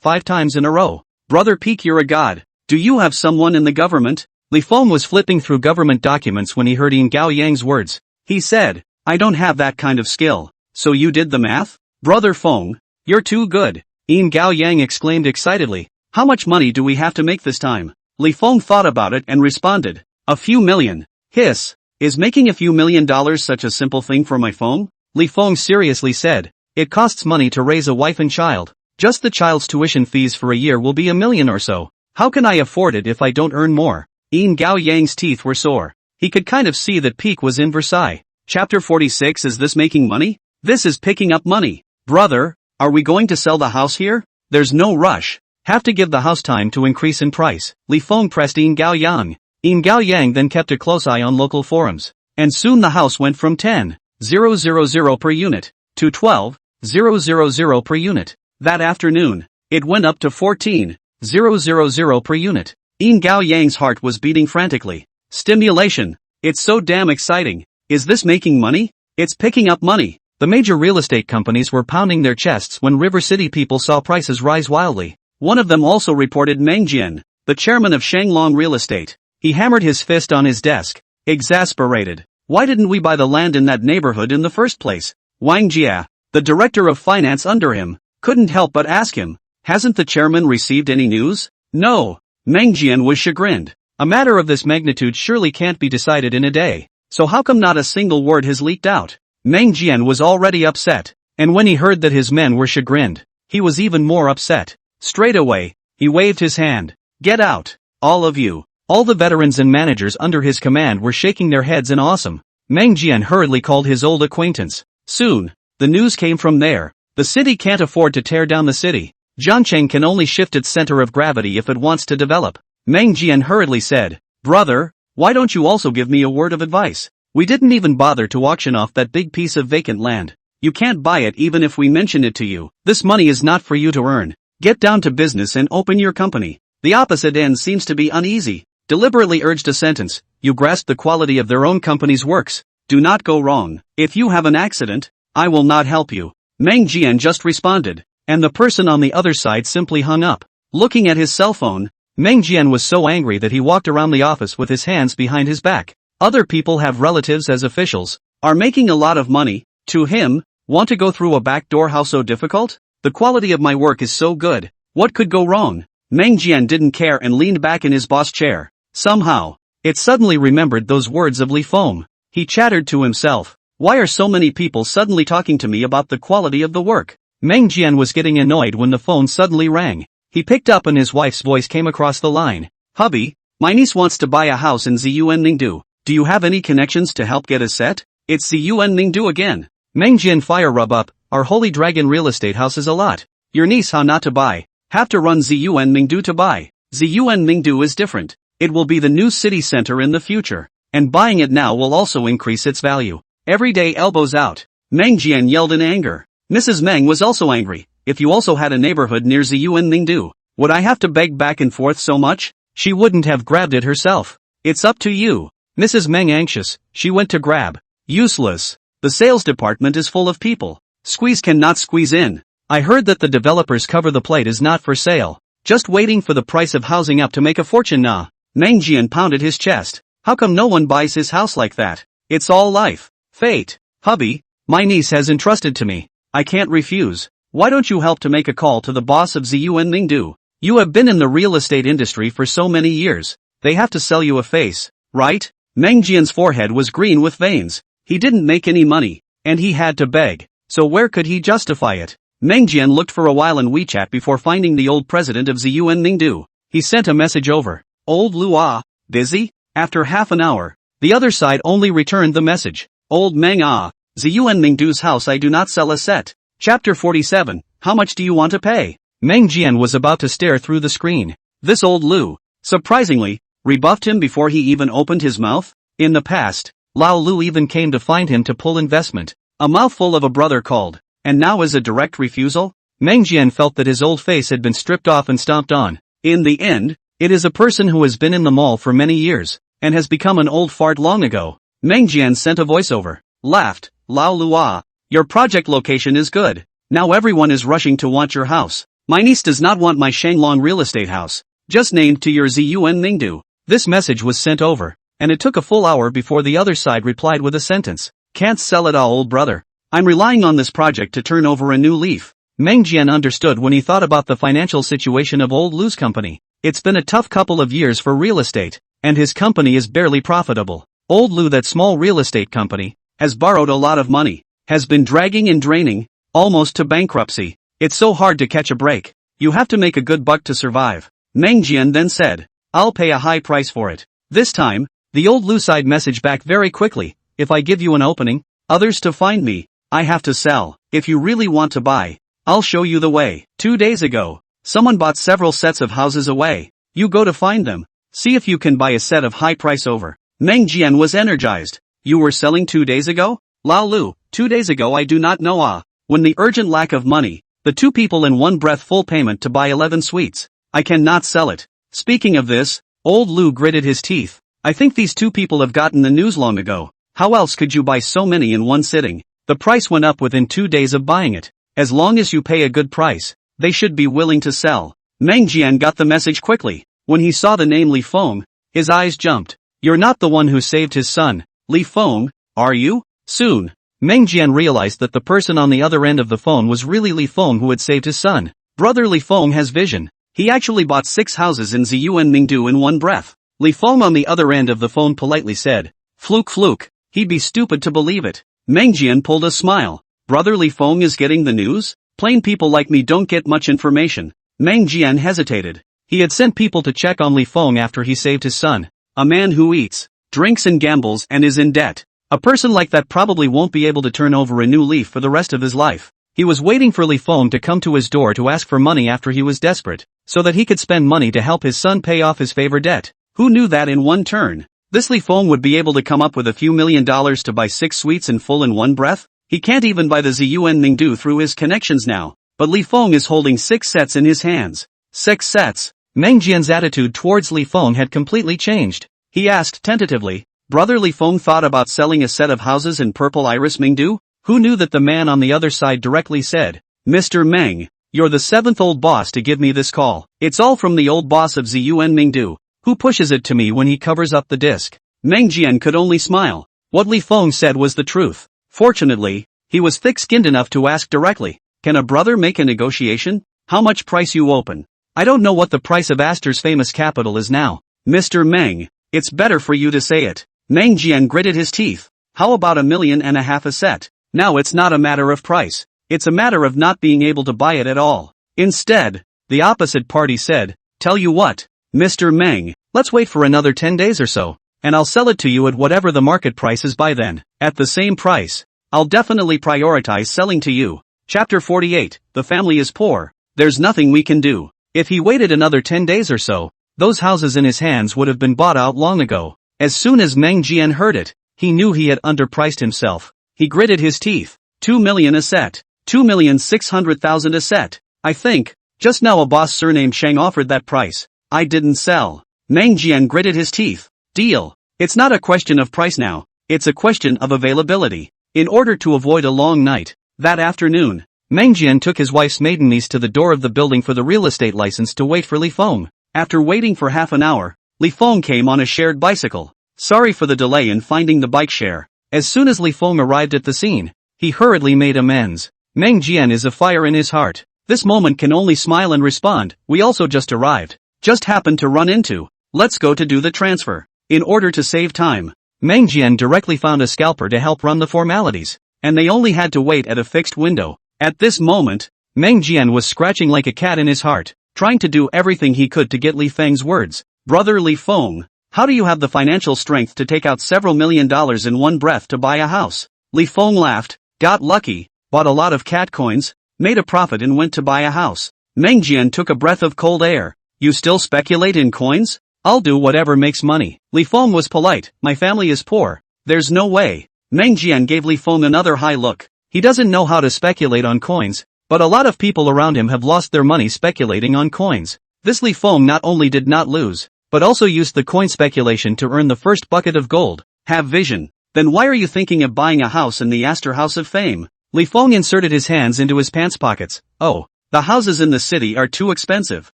5 times in a row. Brother Peak, you're a god. Do you have someone in the government? Li Feng was flipping through government documents when he heard Yin Gaoyang's words. He said, I don't have that kind of skill. So you did the math? Brother Feng, you're too good. Yin Gaoyang exclaimed excitedly. How much money do we have to make this time? Li Feng thought about it and responded. A few million. Hiss. Is making a few $1 million such a simple thing for my Feng? Li Feng seriously said. It costs money to raise a wife and child. Just the child's tuition fees for a year will be $1 million or so. How can I afford it if I don't earn more? Yin Gaoyang's teeth were sore. He could kind of see that Peak was in Versailles. Chapter 46. Is this making money? This is picking up money. Brother, are we going to sell the house here? There's no rush. Have to give the house time to increase in price. Li Feng pressed Yin Gaoyang. Yin Gaoyang then kept a close eye on local forums. And soon the house went from 10 $1,000 per unit, to $12,000 per unit. That afternoon, it went up to $14,000 per unit. Yin Gao Yang's heart was beating frantically. Stimulation. It's so damn exciting. Is this making money? It's picking up money. The major real estate companies were pounding their chests when River City people saw prices rise wildly. One of them also reported Meng Jian, the chairman of Shanglong Real Estate. He hammered his fist on his desk, exasperated. Why didn't we buy the land in that neighborhood in the first place? Wang Jia, the director of finance under him, couldn't help but ask him, hasn't the chairman received any news? No. Meng Jian was chagrined. A matter of this magnitude surely can't be decided in a day. So how come not a single word has leaked out? Meng Jian was already upset, and when he heard that his men were chagrined, he was even more upset. Straight away, he waved his hand. Get out, all of you. All the veterans and managers under his command were shaking their heads in awesome. Meng Jian hurriedly called his old acquaintance. Soon, the news came from there. The city can't afford to tear down the city. Jiancheng can only shift its center of gravity if it wants to develop. Meng Jian hurriedly said, Brother, why don't you also give me a word of advice? We didn't even bother to auction off that big piece of vacant land. You can't buy it even if we mention it to you. This money is not for you to earn. Get down to business and open your company. The opposite end seems to be uneasy. Deliberately urged a sentence. You grasp the quality of their own company's works. Do not go wrong. If you have an accident, I will not help you. Meng Jian just responded, and the person on the other side simply hung up. Looking at his cell phone, Meng Jian was so angry that he walked around the office with his hands behind his back. Other people have relatives as officials, are making a lot of money. To him, want to go through a back door? How so difficult? The quality of my work is so good. What could go wrong? Meng Jian didn't care and leaned back in his boss chair. Somehow, it suddenly remembered those words of Li Feng. He chattered to himself. Why are so many people suddenly talking to me about the quality of the work? Meng Jian was getting annoyed when the phone suddenly rang. He picked up and his wife's voice came across the line. Hubby, my niece wants to buy a house in Ziyuan Ningdu. Do you have any connections to help get a set? It's Ziyuan Ningdu again. Meng Jian fire rub up. Our Holy Dragon real estate house is a lot. Your niece how not to buy. Have to run Ziyuan Ningdu to buy. Ziyuan Ningdu is different. It will be the new city center in the future. And buying it now will also increase its value. Every day elbows out. Meng Jian yelled in anger. Mrs. Meng was also angry. If you also had a neighborhood near Ziyuan Ningdu, would I have to beg back and forth so much? She wouldn't have grabbed it herself. It's up to you. Mrs. Meng anxious, she went to grab. Useless. The sales department is full of people. Squeeze cannot squeeze in. I heard that the developers cover the plate is not for sale. Just waiting for the price of housing up to make a fortune now. Meng Jian pounded his chest. How come no one buys his house like that? It's all life. Fate. Hubby, my niece has entrusted to me. I can't refuse. Why don't you help to make a call to the boss of Ziyuan Ningdu? You have been in the real estate industry for so many years. They have to sell you a face, right? Meng Jian's forehead was green with veins. He didn't make any money, and he had to beg. So where could he justify it? Meng Jian looked for a while in WeChat before finding the old president of Ziyuan Ningdu. He sent a message over. Old Lu Ah, busy? After half an hour, the other side only returned the message. Old Meng Ah, Ziyuan Ningdu's house I do not sell a set. Chapter 47, how much do you want to pay? Meng Jian was about to stare through the screen. This old Lu, surprisingly, rebuffed him before he even opened his mouth. In the past, Lao Lu even came to find him to pull investment. A mouthful of a brother called. And now is a direct refusal? Meng Jian felt that his old face had been stripped off and stomped on. In the end, it is a person who has been in the mall for many years, and has become an old fart long ago. Meng Jian sent a voiceover. Laughed. Lao Lua, your project location is good. Now everyone is rushing to want your house. My niece does not want my Shanglong real estate house. Just named to your Ziyuan Ningdu. This message was sent over, and it took a full hour before the other side replied with a sentence. Can't sell it all, old brother. I'm relying on this project to turn over a new leaf. Meng Jian understood when he thought about the financial situation of old Lu's company. It's been a tough couple of years for real estate, and his company is barely profitable. Old Lu, that small real estate company, has borrowed a lot of money, has been dragging and draining, almost to bankruptcy. It's so hard to catch a break. You have to make a good buck to survive. Meng Jian then said, I'll pay a high price for it. This time, the old Lu side messaged back very quickly. If I give you an opening, others to find me, I have to sell. If you really want to buy, I'll show you the way. 2 days ago, someone bought several sets of houses away. You go to find them. See if you can buy a set of high price over. Meng Jian was energized. You were selling 2 days ago? Lao Lu, 2 days ago I do not know when the urgent lack of money, the two people in one breath full payment to buy 11 sweets. I cannot sell it. Speaking of this, old Lu gritted his teeth. I think these two people have gotten the news long ago. How else could you buy so many in one sitting? The price went up within 2 days of buying it. As long as you pay a good price, they should be willing to sell. Meng Jian got the message quickly. When he saw the name Li Feng, his eyes jumped. You're not the one who saved his son, Li Feng, are you? Soon, Meng Jian realized that the person on the other end of the phone was really Li Feng who had saved his son. Brother Li Feng has vision. He actually bought 6 houses in Ziyu and Mingdu in one breath. Li Feng on the other end of the phone politely said, fluke, he'd be stupid to believe it. Meng Jian pulled a smile. Brother Li Feng is getting the news? Plain people like me don't get much information. Meng Jian hesitated. He had sent people to check on Li Feng after he saved his son. A man who eats, drinks and gambles and is in debt. A person like that probably won't be able to turn over a new leaf for the rest of his life. He was waiting for Li Feng to come to his door to ask for money after he was desperate, so that he could spend money to help his son pay off his favor debt. Who knew that in one turn, this Li Feng would be able to come up with a few $1,000,000 to buy 6 sweets in full in one breath? He can't even buy the Ziyuan Mingdu through his connections now, but Li Feng is holding 6 sets in his hands. 6 sets. Meng Jian's attitude towards Li Feng had completely changed. He asked tentatively, Brother Li Feng thought about selling a set of houses in Purple Iris Mingdu? Who knew that the man on the other side directly said, Mr. Meng, you're the 7th old boss to give me this call. It's all from the old boss of Ziyuan Mingdu, who pushes it to me when he covers up the disc. Meng Jian could only smile. What Li Feng said was the truth. Fortunately, he was thick-skinned enough to ask directly, can a brother make a negotiation? How much price you open? I don't know what the price of Aster's famous capital is now. Mr. Meng, it's better for you to say it. Meng Jian gritted his teeth. How about $1.5 million a set? Now it's not a matter of price. It's a matter of not being able to buy it at all. Instead, the opposite party said, tell you what, Mr. Meng, let's wait for another 10 days or so, and I'll sell it to you at whatever the market price is by then. At the same price, I'll definitely prioritize selling to you. Chapter 48, the family is poor. There's nothing we can do. If he waited another 10 days or so, those houses in his hands would have been bought out long ago. As soon as Meng Jian heard it, he knew he had underpriced himself. He gritted his teeth. 2 million a set. 2,600,000 a set. I think, just now a boss surnamed Sheng offered that price. I didn't sell. Meng Jian gritted his teeth. Deal. It's not a question of price now, it's a question of availability. In order to avoid a long night, that afternoon, Meng Jian took his wife's maiden niece to the door of the building for the real estate license to wait for Li Feng. After waiting for half an hour, Li Feng came on a shared bicycle. Sorry for the delay in finding the bike share. As soon as Li Feng arrived at the scene, he hurriedly made amends. Meng Jian is afire in his heart. This moment can only smile and respond, we also just arrived. Just happened to run into. Let's go to do the transfer. In order to save time, Meng Jian directly found a scalper to help run the formalities, and they only had to wait at a fixed window. At this moment, Meng Jian was scratching like a cat in his heart, trying to do everything he could to get Li Feng's words. Brother Li Feng, how do you have the financial strength to take out several $1,000,000 in one breath to buy a house? Li Feng laughed, got lucky, bought a lot of cat coins, made a profit and went to buy a house. Meng Jian took a breath of cold air. You still speculate in coins? I'll do whatever makes money. Li Feng was polite, my family is poor. There's no way. Meng Jian gave Li Feng another high look. He doesn't know how to speculate on coins, but a lot of people around him have lost their money speculating on coins. This Li Feng not only did not lose, but also used the coin speculation to earn the first bucket of gold. Have vision. Then why are you thinking of buying a house in the Aster House of Fame? Li Feng inserted his hands into his pants pockets. Oh, the houses in the city are too expensive.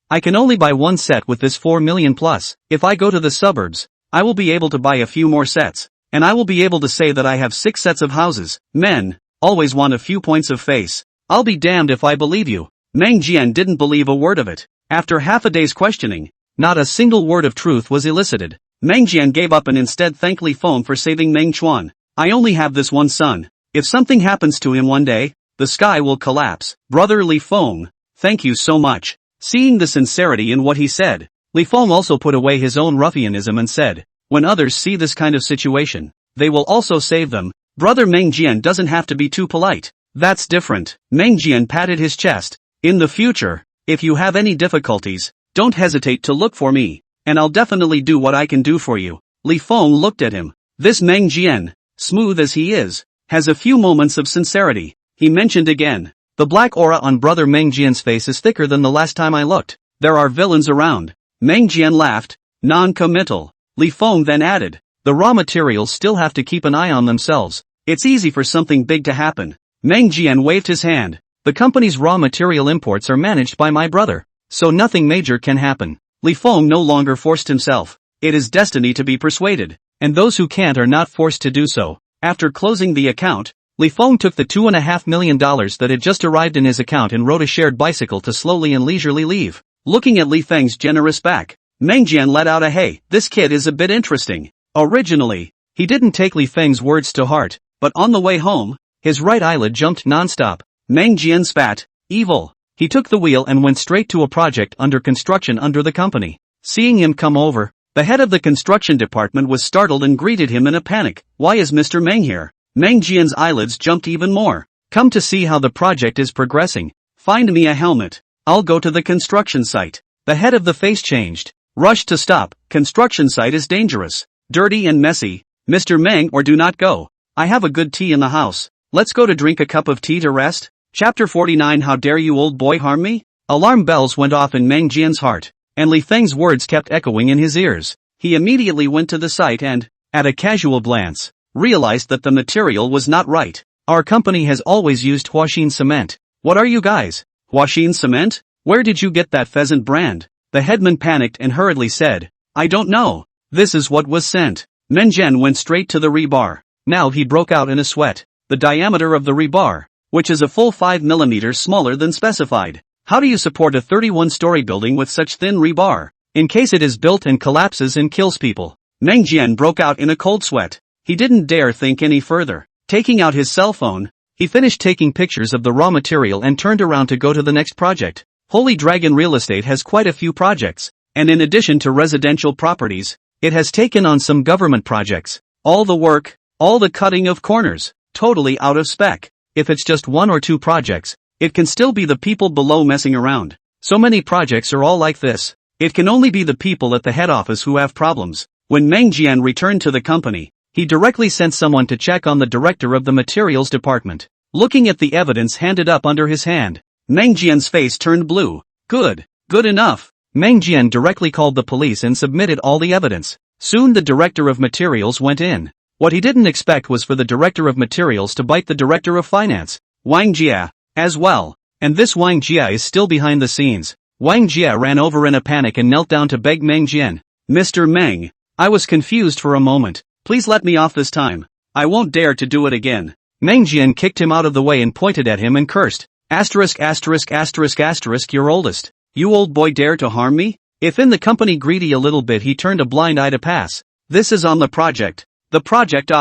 I can only buy one set with this 4 million plus. If I go to the suburbs, I will be able to buy a few more sets, and I will be able to say that I have 6 sets of houses. Men always want a few points of face. I'll be damned if I believe you. Meng Jian didn't believe a word of it. After half a day's questioning, not a single word of truth was elicited. Meng Jian gave up and instead thanked Li Feng for saving Meng Chuan. I only have this one son. If something happens to him one day, the sky will collapse. Brother Li Feng, thank you so much. Seeing the sincerity in what he said, Li Feng also put away his own ruffianism and said, when others see this kind of situation, they will also save them. Brother Meng Jian doesn't have to be too polite. That's different. Meng Jian patted his chest. In the future, if you have any difficulties, don't hesitate to look for me, and I'll definitely do what I can do for you. Li Feng looked at him. This Meng Jian, smooth as he is, has a few moments of sincerity. He mentioned again. The black aura on brother Meng Jian's face is thicker than the last time I looked. There are villains around. Meng Jian laughed. Non-committal. Li Feng then added. The raw materials still have to keep an eye on themselves. It's easy for something big to happen. Meng Jian waved his hand. The company's raw material imports are managed by my brother, so nothing major can happen. Li Feng no longer forced himself. It is destiny to be persuaded, and those who can't are not forced to do so. After closing the account, Li Feng took the $2.5 million that had just arrived in his account and rode a shared bicycle to slowly and leisurely leave. Looking at Li Feng's generous back, Meng Jian let out a hey, this kid is a bit interesting. Originally, he didn't take Li Feng's words to heart, but on the way home, his right eyelid jumped non-stop. Meng Jian spat. Evil. He took the wheel and went straight to a project under construction under the company. Seeing him come over, the head of the construction department was startled and greeted him in a panic. Why is Mr. Meng here? Meng Jian's eyelids jumped even more. Come to see how the project is progressing. Find me a helmet. I'll go to the construction site. The head of the face changed. Rush to stop. Construction site is dangerous, dirty and messy. Mr. Meng, or do not go. I have a good tea in the house. Let's go to drink a cup of tea to rest. Chapter 49. How dare you old boy harm me? Alarm bells went off in Meng Jian's heart, and Li Feng's words kept echoing in his ears. He immediately went to the site and, at a casual glance, realized that the material was not right. Our company has always used Huaxin cement. What are you guys? Huaxin cement? Where did you get that pheasant brand? The headman panicked and hurriedly said, I don't know. This is what was sent. Meng Jian went straight to the rebar. Now he broke out in a sweat. The diameter of the rebar, which is a full 5 millimeters smaller than specified. How do you support a 31-story building with such thin rebar? In case it is built and collapses and kills people. Meng Jian broke out in a cold sweat. He didn't dare think any further. Taking out his cell phone, he finished taking pictures of the raw material and turned around to go to the next project. Holy Dragon Real Estate has quite a few projects, and in addition to residential properties, it has taken on some government projects. All the work, all the cutting of corners, totally out of spec. If it's just one or two projects, it can still be the people below messing around. So many projects are all like this. It can only be the people at the head office who have problems. When Meng Jian returned to the company, he directly sent someone to check on the director of the materials department. Looking at the evidence handed up under his hand, Meng Jian's face turned blue. Good enough. Meng Jian directly called the police and submitted all the evidence. Soon the director of materials went in. What he didn't expect was for the director of materials to bite the director of finance, Wang Jia, as well. And this Wang Jia is still behind the scenes. Wang Jia ran over in a panic and knelt down to beg Meng Jian. Mr. Meng, I was confused for a moment. Please let me off this time. I won't dare to do it again. Meng Jian kicked him out of the way and pointed at him and cursed. Asterisk asterisk asterisk asterisk your oldest. You old boy dare to harm me? If in the company greedy a little bit he turned a blind eye to pass. This is on the project. The project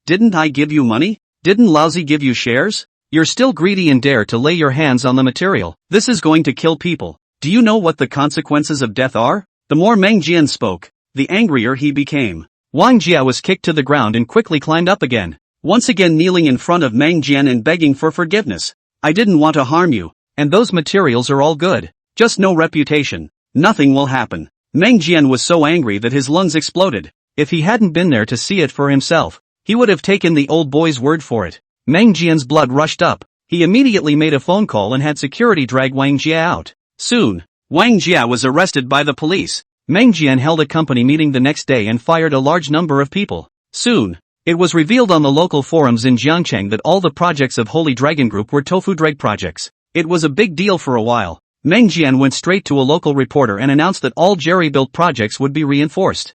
didn't I give you money? Didn't Lousy give you shares? You're still greedy and dare to lay your hands on the material. This is going to kill people. Do you know what the consequences of death are? The more Meng Jian spoke, the angrier he became. Wang Jia was kicked to the ground and quickly climbed up again. Once again kneeling in front of Meng Jian and begging for forgiveness. I didn't want to harm you, and those materials are all good. Just no reputation. Nothing will happen. Meng Jian was so angry that his lungs exploded. If he hadn't been there to see it for himself, he would have taken the old boy's word for it. Meng Jian's blood rushed up. He immediately made a phone call and had security drag Wang Jia out. Soon, Wang Jia was arrested by the police. Meng Jian held a company meeting the next day and fired a large number of people. Soon, it was revealed on the local forums in Jiangcheng that all the projects of Holy Dragon Group were tofu drag projects. It was a big deal for a while. Meng Jian went straight to a local reporter and announced that all jerry-built projects would be reinforced.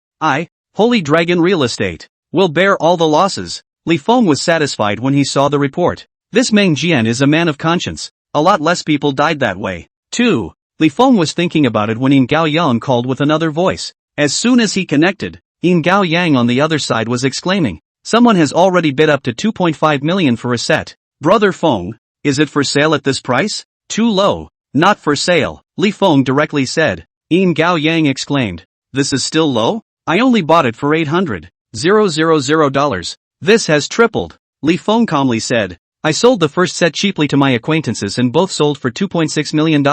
Holy Dragon Real Estate, will bear all the losses. Li Feng was satisfied when he saw the report. This Meng Jian is a man of conscience. A lot less people died that way, too. Li Feng was thinking about it when Yin Gao Yang called with another voice. As soon as he connected, Yin Gao Yang on the other side was exclaiming. Someone has already bid up to 2.5 million for a set. Brother Feng, is it for sale at this price? Too low. Not for sale, Li Feng directly said. Yin Gao Yang exclaimed. This is still low? I only bought it for $800,000. This has tripled. Li Feng calmly said. I sold the first set cheaply to my acquaintances and both sold for $2.6 million.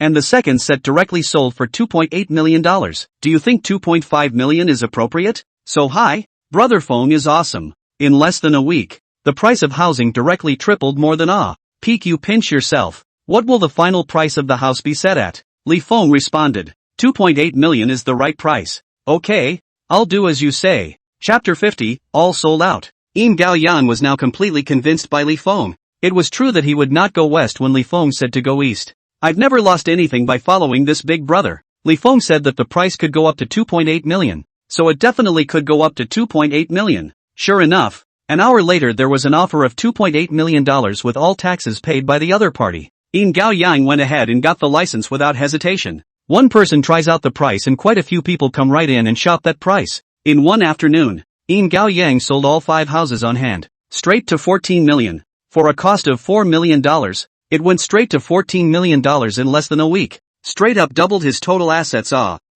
And the second set directly sold for $2.8 million. Do you think 2.5 million is appropriate? So high? Brother Feng is awesome. In less than a week, The price of housing directly tripled more than peak. You pinch yourself. What will the final price of the house be set at? Li Feng responded. 2.8 million is the right price. Okay, I'll do as you say. Chapter 50, all sold out. Yin Gaoyan was now completely convinced by Li Feng. It was true that he would not go west when Li Feng said to go east. I've never lost anything by following this big brother. Li Feng said that the price could go up to 2.8 million. So it definitely could go up to 2.8 million. Sure enough, an hour later there was an offer of $2.8 million with all taxes paid by the other party. Yin Gaoyang went ahead and got the license without hesitation. One person tries out the price and quite a few people come right in and shop that price. In one afternoon, Yin Gaoyang sold all 5 houses on hand. Straight to 14 million. For a cost of $4 million, it went straight to $14 million in less than a week. Straight up doubled his total assets.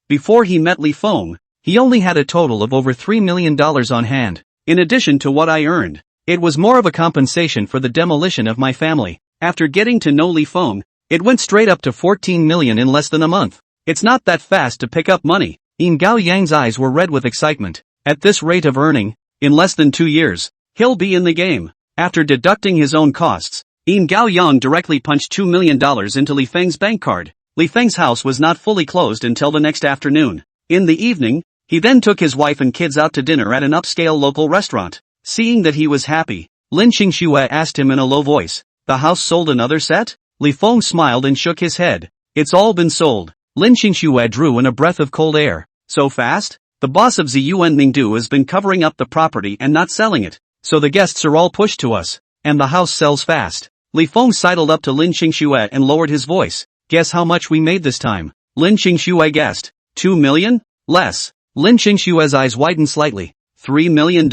Before he met Li Feng, he only had a total of over $3 million on hand. In addition to what I earned, it was more of a compensation for the demolition of my family. After getting to know Li Feng, it went straight up to 14 million in less than a month. It's not that fast to pick up money. Yin Gaoyang's eyes were red with excitement. At this rate of earning, in less than 2 years, he'll be in the game. After deducting his own costs, Yin Gaoyang directly punched $2 million into Li Feng's bank card. Li Feng's house was not fully closed until the next afternoon. In the evening, he then took his wife and kids out to dinner at an upscale local restaurant. Seeing that he was happy, Lin Qingxue asked him in a low voice, "The house sold another set?" Li Feng smiled and shook his head. "It's all been sold." Lin Qingxue drew in a breath of cold air. "So fast?" "The boss of Ziyuan Mingdu has been covering up the property and not selling it, so the guests are all pushed to us, and the house sells fast." Li Feng sidled up to Lin Qingxue and lowered his voice. "Guess how much we made this time?" Lin Qingxue guessed. 2 million? Less. Lin Qingxue's eyes widened slightly. $3 million?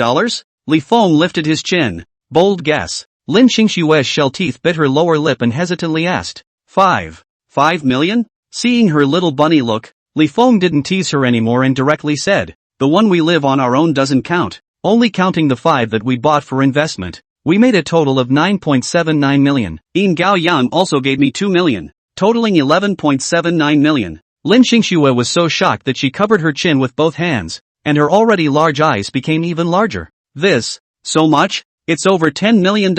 Li Feng lifted his chin. Bold guess. Lin Qingxue's shell teeth bit her lower lip and hesitantly asked. 5 million? Seeing her little bunny look, Li Feng didn't tease her anymore and directly said, "The one we live on our own doesn't count. Only counting the 5 that we bought for investment, we made a total of 9.79 million. Yin Gaoyan also gave me 2 million, totaling 11.79 million. Lin Qingxue was so shocked that she covered her chin with both hands, and her already large eyes became even larger. "This, so much? It's over $10 million.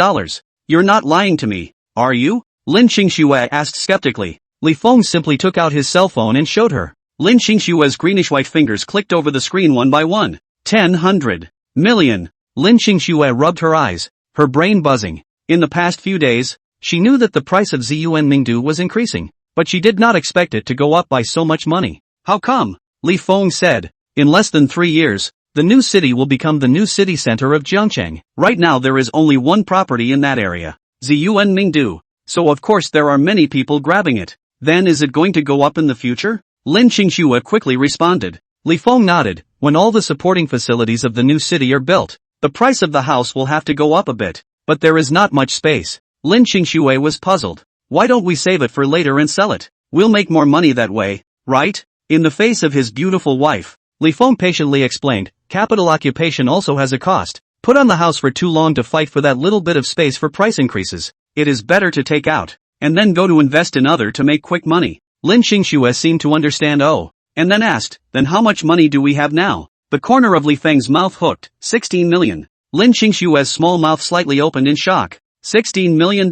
You're not lying to me, are you?" Lin Qingxue asked skeptically. Li Feng simply took out his cell phone and showed her. Lin Qingxue's greenish-white fingers clicked over the screen one by one. 100 million. Lin Qingxue rubbed her eyes, her brain buzzing. In the past few days, she knew that the price of Ziyuan Mingdu was increasing, but she did not expect it to go up by so much money. "How come?" Li Feng said. "In less than 3 years, the new city will become the new city center of Jiangcheng. Right now there is only one property in that area, Ziyuan Mingdu, so of course there are many people grabbing it. Then is it going to go up in the future?" Lin Qingxue quickly responded. Li Feng nodded. "When all the supporting facilities of the new city are built, the price of the house will have to go up a bit, but there is not much space." Lin Qingxue was puzzled. "Why don't we save it for later and sell it? We'll make more money that way, right?" In the face of his beautiful wife, Li Feng patiently explained, "Capital occupation also has a cost. Put on the house for too long to fight for that little bit of space for price increases. It is better to take out, and then go to invest in other to make quick money." Lin Qingxue seemed to understand and then asked, "Then how much money do we have now?" The corner of Li Feng's mouth hooked. 16 million. Lin Qingxue's small mouth slightly opened in shock. $16 million.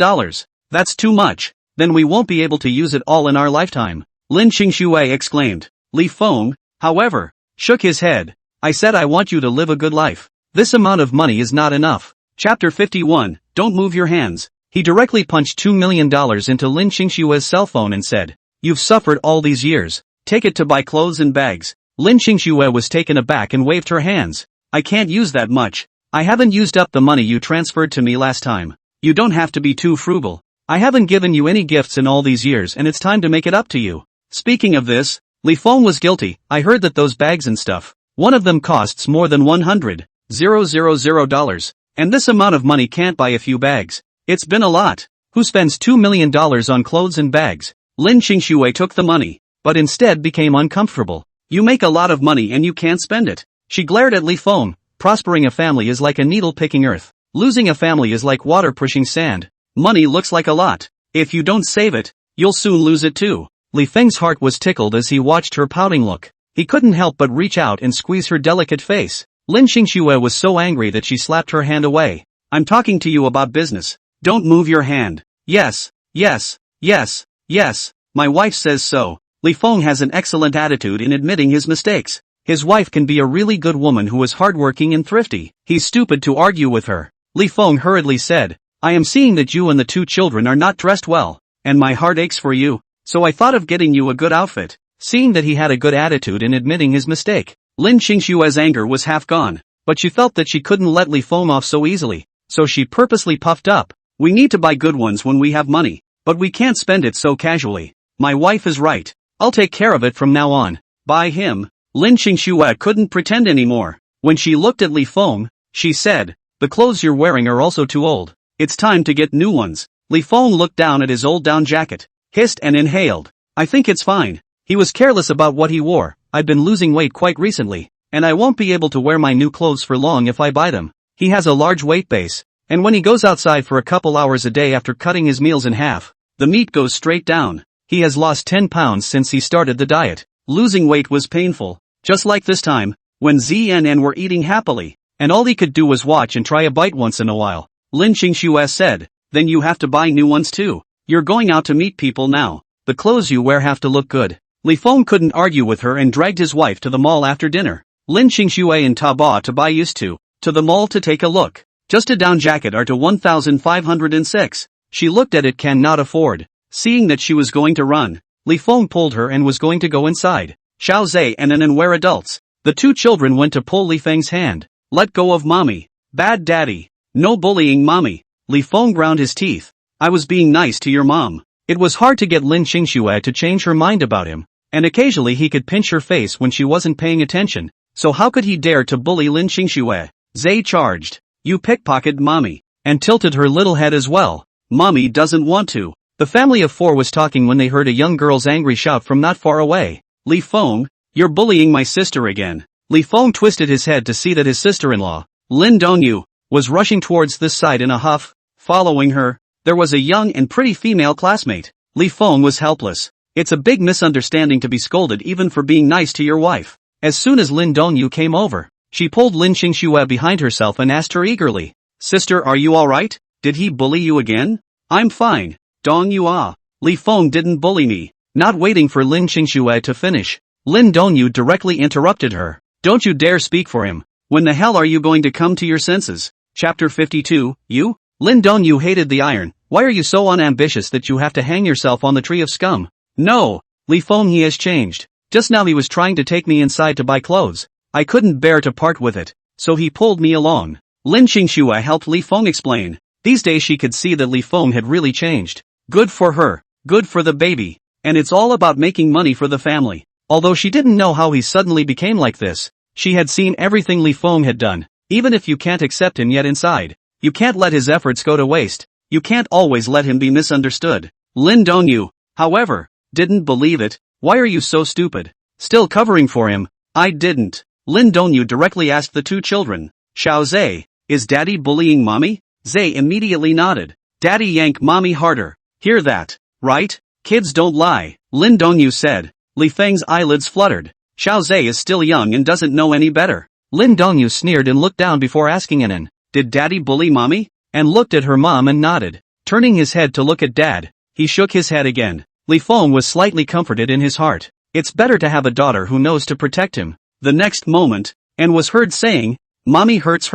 That's too much. Then we won't be able to use it all in our lifetime. Lin Qingxue exclaimed. Li Feng, however, shook his head. "I said I want you to live a good life. This amount of money is not enough." Chapter 51, Don't Move Your Hands. He directly punched $2 million into Lin Qingxue's cell phone and said, "You've suffered all these years. Take it to buy clothes and bags." Lin Qingxue was taken aback and waved her hands. "I can't use that much. I haven't used up the money you transferred to me last time. You don't have to be too frugal. I haven't given you any gifts in all these years and it's time to make it up to you." Speaking of this, Li Feng was guilty. "I heard that those bags and stuff, one of them costs more than $100,000, and this amount of money can't buy a few bags. It's been a lot. Who spends $2 million on clothes and bags?" Lin Qingxue took the money, but instead became uncomfortable. "You make a lot of money and you can't spend it." She glared at Li Feng. "Prospering a family is like a needle picking earth. Losing a family is like water pushing sand. Money looks like a lot. If you don't save it, you'll soon lose it too." Li Feng's heart was tickled as he watched her pouting look. He couldn't help but reach out and squeeze her delicate face. Lin Qingxue was so angry that she slapped her hand away. I'm talking to you about business. Don't move your hand. Yes, yes, yes, yes, my wife says so. Li Feng has an excellent attitude in admitting his mistakes. His wife can be a really good woman who is hardworking and thrifty. He's stupid to argue with her. Li Feng hurriedly said, I am seeing that you and the 2 children are not dressed well, and my heart aches for you, so I thought of getting you a good outfit. Seeing that he had a good attitude in admitting his mistake, Lin Qingshue's anger was half gone, but she felt that she couldn't let Li Feng off so easily, so she purposely puffed up. We need to buy good ones when we have money, but we can't spend it so casually. My wife is right. I'll take care of it from now on. Buy him. Lin Qingxue couldn't pretend anymore. When she looked at Li Feng, she said, the clothes you're wearing are also too old. It's time to get new ones. Li Feng looked down at his old down jacket, hissed and inhaled. I think it's fine. He was careless about what he wore. I've been losing weight quite recently, and I won't be able to wear my new clothes for long if I buy them. He has a large weight base, and when he goes outside for a couple hours a day after cutting his meals in half, the meat goes straight down. He has lost 10 pounds since he started the diet. Losing weight was painful, just like this time, when ZNN were eating happily, and all he could do was watch and try a bite once in a while. Lin Qingxue said, then you have to buy new ones too. You're going out to meet people now. The clothes you wear have to look good. Li Feng couldn't argue with her and dragged his wife to the mall after dinner. Lin Qingxue and Taba to buy used to the mall to take a look. Just a down jacket are to 1,506. She looked at it cannot afford. Seeing that she was going to run, Li Feng pulled her and was going to go inside. Xiao Zhe and Anan were adults. The 2 children went to pull Li Feng's hand. Let go of mommy. Bad daddy. No bullying mommy. Li Feng ground his teeth. I was being nice to your mom. It was hard to get Lin Qingxue to change her mind about him, and occasionally he could pinch her face when she wasn't paying attention, so how could he dare to bully Lin Qingxue? Zhe charged. You pickpocketed mommy, and tilted her little head as well. Mommy doesn't want to. The family of 4 was talking when they heard a young girl's angry shout from not far away. Li Feng, you're bullying my sister again. Li Feng twisted his head to see that his sister-in-law, Lin Dongyu, was rushing towards this side in a huff. Following her, there was a young and pretty female classmate. Li Feng was helpless. It's a big misunderstanding to be scolded even for being nice to your wife. As soon as Lin Dongyu came over, she pulled Lin Qingxue behind herself and asked her eagerly, Sister, are you alright? Did he bully you again? I'm fine. Dongyu ah. Li Feng didn't bully me. Not waiting for Lin Qingxue to finish, Lin Dongyu directly interrupted her. Don't you dare speak for him. When the hell are you going to come to your senses? Chapter 52, You? Lin Dongyu hated the iron. Why are you so unambitious that you have to hang yourself on the tree of scum? No, Li Feng, he has changed. Just now he was trying to take me inside to buy clothes. I couldn't bear to part with it, so he pulled me along. Lin Qingxue helped Li Feng explain. These days she could see that Li Feng had really changed. Good for her, good for the baby, and it's all about making money for the family. Although she didn't know how he suddenly became like this, she had seen everything Li Feng had done. Even if you can't accept him yet inside, you can't let his efforts go to waste. You can't always let him be misunderstood. Lin Dongyu, however, didn't believe it. Why are you so stupid? Still covering for him? I didn't. Lin Dongyu directly asked the 2 children. Xiao Zhe, is daddy bullying mommy? Zhe immediately nodded. Daddy yanked mommy harder. Hear that, right? Kids don't lie, Lin Dongyu said. Li Feng's eyelids fluttered. Xiao Zhe is still young and doesn't know any better. Lin Dongyu sneered and looked down before asking Anan, did daddy bully mommy? And looked at her mom and nodded. Turning his head to look at dad, he shook his head again. Li Feng was slightly comforted in his heart. It's better to have a daughter who knows to protect him. The next moment, Anne was heard saying, Mommy hurts.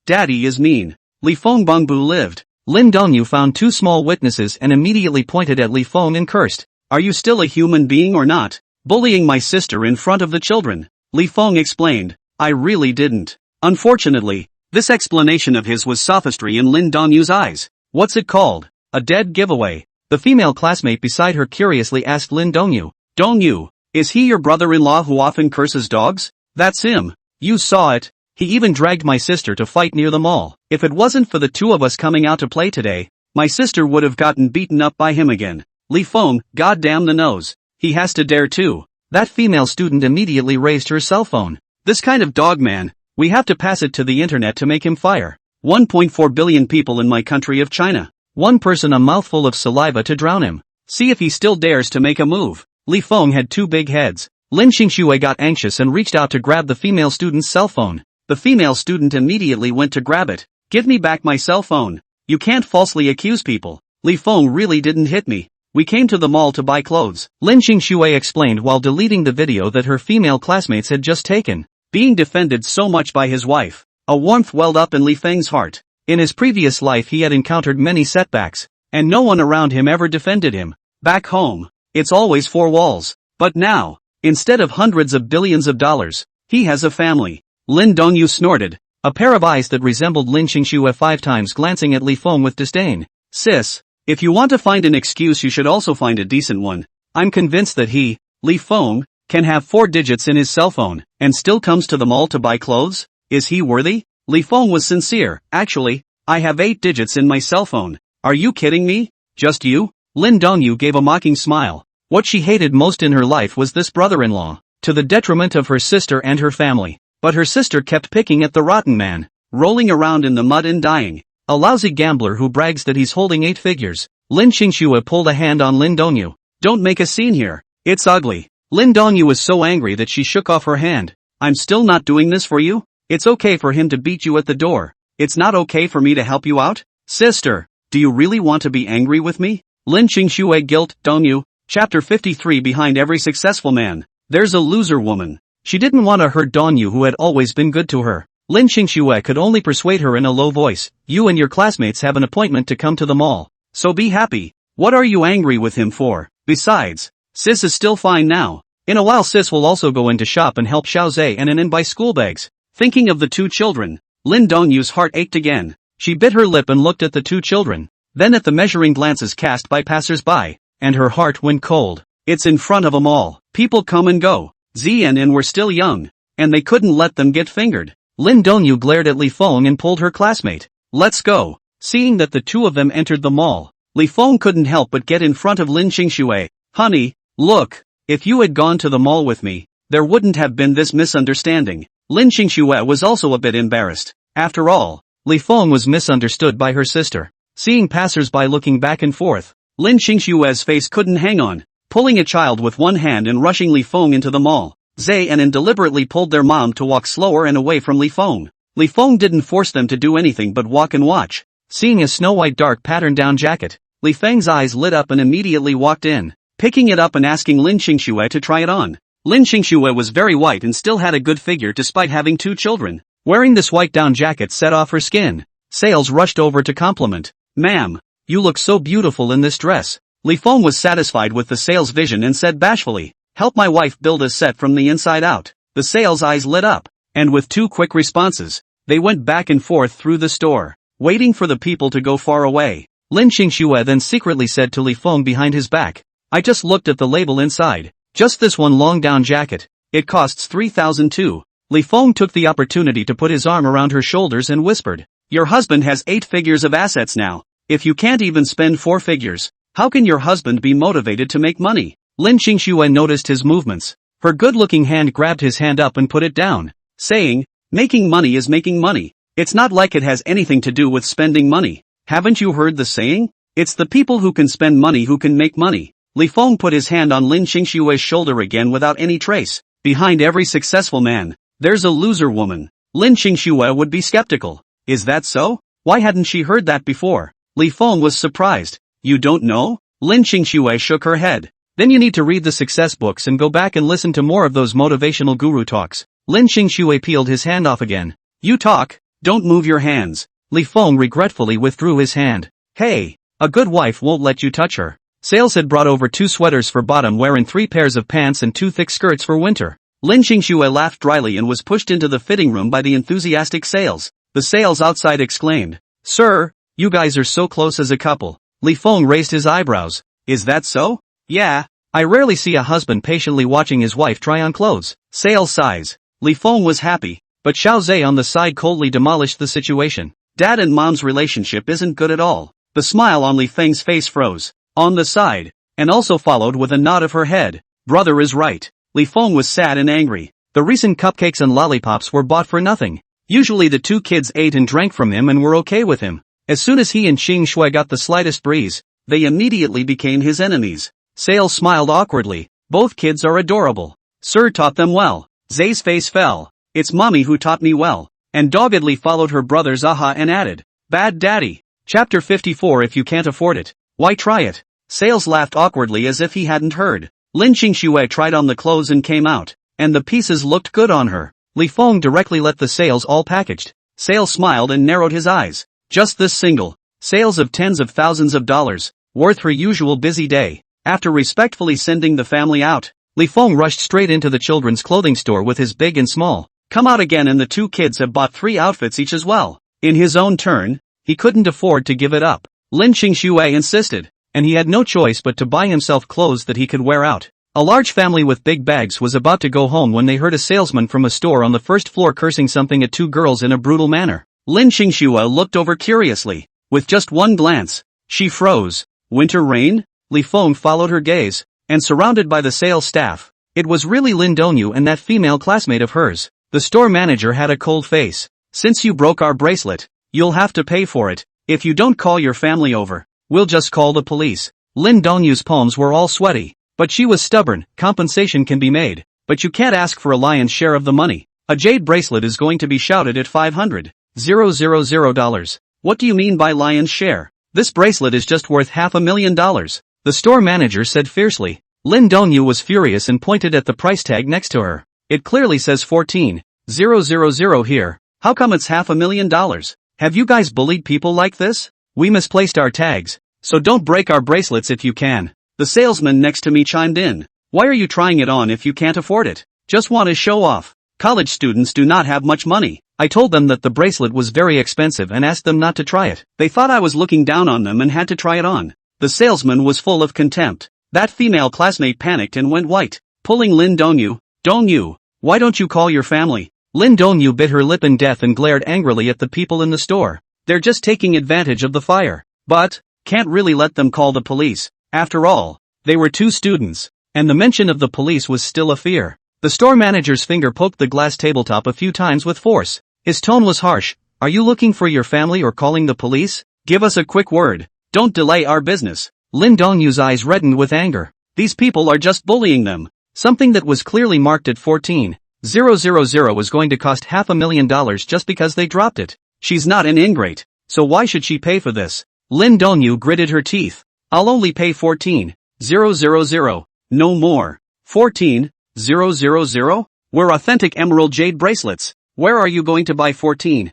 Daddy is mean. Li Feng Bongbu lived. Lin Dongyu found 2 small witnesses and immediately pointed at Li Feng and cursed. Are you still a human being or not? Bullying my sister in front of the children. Li Feng explained. I really didn't. Unfortunately, this explanation of his was sophistry in Lin Dongyu's eyes. What's it called? A dead giveaway. The female classmate beside her curiously asked Lin Dongyu. Dongyu, is he your brother-in-law who often curses dogs? That's him. You saw it. He even dragged my sister to fight near the mall. If it wasn't for the 2 of us coming out to play today, my sister would have gotten beaten up by him again. Li Feng, goddamn the nose. He has to dare too. That female student immediately raised her cell phone. This kind of dog man, we have to pass it to the internet to make him fire. 1.4 billion people in my country of China. One person a mouthful of saliva to drown him. See if he still dares to make a move. Li Feng had 2 big heads. Lin Qingxue got anxious and reached out to grab the female student's cell phone. The female student immediately went to grab it. Give me back my cell phone. You can't falsely accuse people. Li Feng really didn't hit me. We came to the mall to buy clothes, Lin Qingxue explained while deleting the video that her female classmates had just taken. Being defended so much by his wife, a warmth welled up in Li Feng's heart. In his previous life he had encountered many setbacks, and no one around him ever defended him. Back home, it's always four walls. But now, instead of hundreds of billions of dollars, he has a family. Lin Dongyu snorted, a pair of eyes that resembled Lin Qingxue 5 times glancing at Li Feng with disdain. Sis, if you want to find an excuse you should also find a decent one. I'm convinced that he, Li Feng, can have 4 digits in his cell phone, and still comes to the mall to buy clothes? Is he worthy? Li Feng was sincere. Actually, I have 8 digits in my cell phone. Are you kidding me? Just you? Lin Dongyu gave a mocking smile. What she hated most in her life was this brother-in-law, to the detriment of her sister and her family. But her sister kept picking at the rotten man, rolling around in the mud and dying. A lousy gambler who brags that he's holding 8 figures. Lin Qingxue pulled a hand on Lin Dongyu. Don't make a scene here. It's ugly. Lin Dongyu was so angry that she shook off her hand. I'm still not doing this for you? It's okay for him to beat you at the door. It's not okay for me to help you out? Sister, do you really want to be angry with me? Lin Qingxue guilt, Dongyu. Chapter 53. Behind every successful man, there's a loser woman. She didn't want to hurt Dongyu who had always been good to her. Lin Qingxue could only persuade her in a low voice. You and your classmates have an appointment to come to the mall. So be happy. What are you angry with him for? Besides, Sis is still fine now. In a while Sis will also go in to shop and help Xiaozhe and Anin buy school bags. Thinking of the 2 children, Lin Dongyu's heart ached again. She bit her lip and looked at the 2 children. Then at the measuring glances cast by passers-by, and her heart went cold. It's in front of a mall. People come and go. Z and Anin were still young, and they couldn't let them get fingered. Lin Dongyu glared at Li Feng and pulled her classmate. Let's go. Seeing that the 2 of them entered the mall, Li Feng couldn't help but get in front of Lin Qingxue. Honey, look, if you had gone to the mall with me, there wouldn't have been this misunderstanding. Lin Qingxue was also a bit embarrassed. After all, Li Feng was misunderstood by her sister. Seeing passers-by looking back and forth, Lin Qingxue's face couldn't hang on. Pulling a child with one hand and rushing Li Feng into the mall, Zhe and Anin deliberately pulled their mom to walk slower and away from Li Feng. Li Feng didn't force them to do anything but walk and watch. Seeing a snow-white dark patterned down jacket, Li Feng's eyes lit up and immediately walked in, picking it up and asking Lin Qingxue to try it on. Lin Qingxue was very white and still had a good figure despite having 2 children. Wearing this white down jacket set off her skin. Sales rushed over to compliment. Ma'am, you look so beautiful in this dress. Li Feng was satisfied with the sales vision and said bashfully, help my wife build a set from the inside out. The sales eyes lit up, and with 2 quick responses, they went back and forth through the store, waiting for the people to go far away. Lin Qingxue then secretly said to Li Feng behind his back, I just looked at the label inside. Just this one long down jacket. It costs 3,002. Li Feng took the opportunity to put his arm around her shoulders and whispered, your husband has 8 figures of assets now. If you can't even spend 4 figures, how can your husband be motivated to make money? Lin Qingxue noticed his movements. Her good-looking hand grabbed his hand up and put it down, saying, making money is making money. It's not like it has anything to do with spending money. Haven't you heard the saying? It's the people who can spend money who can make money. Li Feng put his hand on Lin Qingxue's shoulder again without any trace. Behind every successful man, there's a loser woman. Lin Qingxue would be skeptical. Is that so? Why hadn't she heard that before? Li Feng was surprised. You don't know? Lin Qingxue shook her head. Then you need to read the success books and go back and listen to more of those motivational guru talks. Lin Qingxue peeled his hand off again. You talk, don't move your hands. Li Feng regretfully withdrew his hand. Hey, a good wife won't let you touch her. Sales had brought over 2 sweaters for bottom wear and 3 pairs of pants and 2 thick skirts for winter. Lin Qingxue laughed dryly and was pushed into the fitting room by the enthusiastic Sales. The Sales outside exclaimed, Sir, you guys are so close as a couple. Li Feng raised his eyebrows. Is that so? Yeah, I rarely see a husband patiently watching his wife try on clothes. Sales sighs. Li Feng was happy, but Xiaozhe on the side coldly demolished the situation. Dad and mom's relationship isn't good at all. The smile on Li Feng's face froze. On the side, and also followed with a nod of her head. Brother is right. Li Feng was sad and angry. The recent cupcakes and lollipops were bought for nothing. Usually the 2 kids ate and drank from him and were okay with him. As soon as he and Qingxue got the slightest breeze, they immediately became his enemies. Sales smiled awkwardly. Both kids are adorable. Sir taught them well. Zay's face fell. It's mommy who taught me well. and doggedly followed her brother's aha and added, "Bad daddy." Chapter 54. If you can't afford it, why try it? Sales laughed awkwardly as if he hadn't heard. Lin Qingxue tried on the clothes and came out, and the pieces looked good on her. Li Feng directly let the sales all packaged. Sales smiled and narrowed his eyes. Just this single sales of tens of thousands of dollars, worth her usual busy day. After respectfully sending the family out, Li Feng rushed straight into the children's clothing store with his big and small come out again, and the two kids have bought 3 outfits each as well. In his own turn, he couldn't afford to give it up. Lin Qingxue insisted, and he had no choice but to buy himself clothes that he could wear out. A large family with big bags was about to go home when they heard a salesman from a store on the first floor cursing something at 2 girls in a brutal manner. Lin Qingxue looked over curiously. With just one glance, she froze. Winter rain? Li Feng followed her gaze, and surrounded by the sales staff, it was really Lin Dongyu and that female classmate of hers. The store manager had a cold face. "Since you broke our bracelet, you'll have to pay for it. If you don't call your family over, we'll just call the police." Lin Dongyu's palms were all sweaty, but she was stubborn. Compensation can be made, but you can't ask for a lion's share of the money. A jade bracelet is going to be shouted at $500,000. What do you mean by lion's share? This bracelet is just worth $500,000, the store manager said fiercely. Lin Dongyu was furious and pointed at the price tag next to her. It clearly says 14,000 here. How come it's $500,000? Have you guys bullied people like this? We misplaced our tags, so don't break our bracelets if you can. The salesman next to me chimed in. Why are you trying it on if you can't afford it? Just want to show off. College students do not have much money. I told them that the bracelet was very expensive and asked them not to try it. They thought I was looking down on them and had to try it on. The salesman was full of contempt. That female classmate panicked and went white, pulling Lin Dongyu. "Dongyu, why don't you call your family?" Lin Dongyu bit her lip in death and glared angrily at the people in the store. They're just taking advantage of the fire. But, can't really let them call the police. After all, they were 2 students, and the mention of the police was still a fear. The store manager's finger poked the glass tabletop a few times with force. His tone was harsh. "Are you looking for your family or calling the police? Give us a quick word. Don't delay our business." Lin Dongyu's eyes reddened with anger. These people are just bullying them. Something that was clearly marked at 14,000 was going to cost $500,000 just because they dropped it. She's not an ingrate, so why should she pay for this? Lin Dongyu gritted her teeth. "I'll only pay 14,000. No more." 14,000? We're authentic emerald jade bracelets. Where are you going to buy 14,000?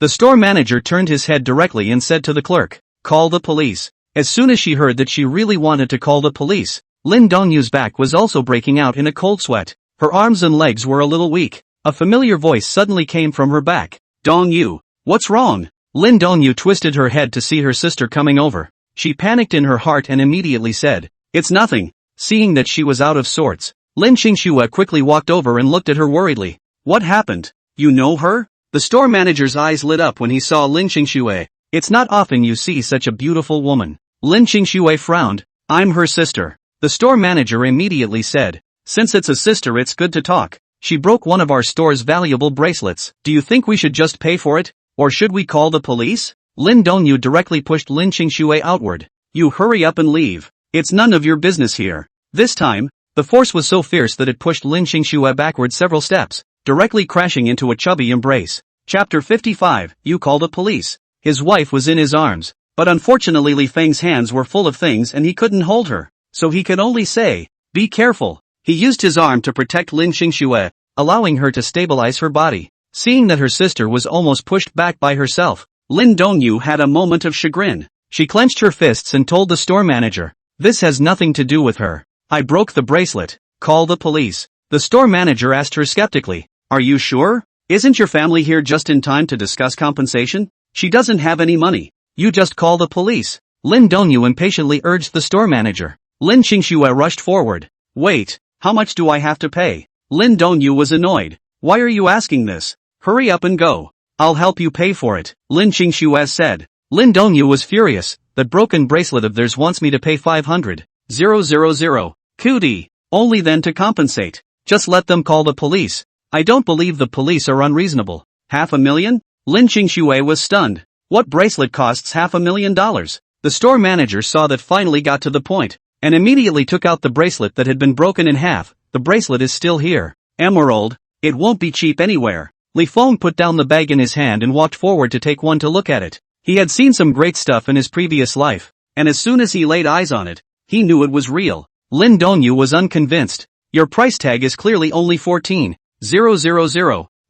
The store manager turned his head directly and said to the clerk, "Call the police." As soon as she heard that she really wanted to call the police, Lin Dongyu's back was also breaking out in a cold sweat. Her arms and legs were a little weak. A familiar voice suddenly came from her back. "Dongyu, what's wrong?" Lin Dongyu twisted her head to see her sister coming over. She panicked in her heart and immediately said, "It's nothing." Seeing that she was out of sorts, Lin Qingxue quickly walked over and looked at her worriedly. "What happened? You know her?" The store manager's eyes lit up when he saw Lin Qingxue. It's not often you see such a beautiful woman. Lin Qingxue frowned. "I'm her sister." The store manager immediately said, "Since it's a sister, it's good to talk. She broke one of our store's valuable bracelets. Do you think we should just pay for it? Or should we call the police?" Lin Dongyu directly pushed Lin Qingxue outward. "You hurry up and leave. It's none of your business here." This time, the force was so fierce that it pushed Lin Qingxue backward several steps, directly crashing into a chubby embrace. Chapter 55. You call the police. His wife was in his arms, but unfortunately Li Feng's hands were full of things and he couldn't hold her, so he could only say, "Be careful." He used his arm to protect Lin Qingxue, allowing her to stabilize her body. Seeing that her sister was almost pushed back by herself, Lin Dongyu had a moment of chagrin. She clenched her fists and told the store manager, "This has nothing to do with her. I broke the bracelet. Call the police." The store manager asked her skeptically, "Are you sure? Isn't your family here just in time to discuss compensation? She doesn't have any money. You just call the police." Lin Dongyu impatiently urged the store manager. Lin Qingxue rushed forward. "Wait, how much do I have to pay?" Lin Dongyu was annoyed. "Why are you asking this? Hurry up and go. I'll help you pay for it," Lin Qingxue said. Lin Dongyu was furious. "That broken bracelet of theirs wants me to pay 500,000. Cootie, only then to compensate. Just let them call the police. I don't believe the police are unreasonable." $500,000? Lin Qingxue was stunned. What bracelet costs $500,000? The store manager saw that finally got to the point, and immediately took out the bracelet that had been broken in half. "The bracelet is still here. Emerald, it won't be cheap anywhere." Li Feng put down the bag in his hand and walked forward to take one to look at it. He had seen some great stuff in his previous life, and as soon as he laid eyes on it, he knew it was real. Lin Dongyu was unconvinced. Your price tag is clearly only 14,000.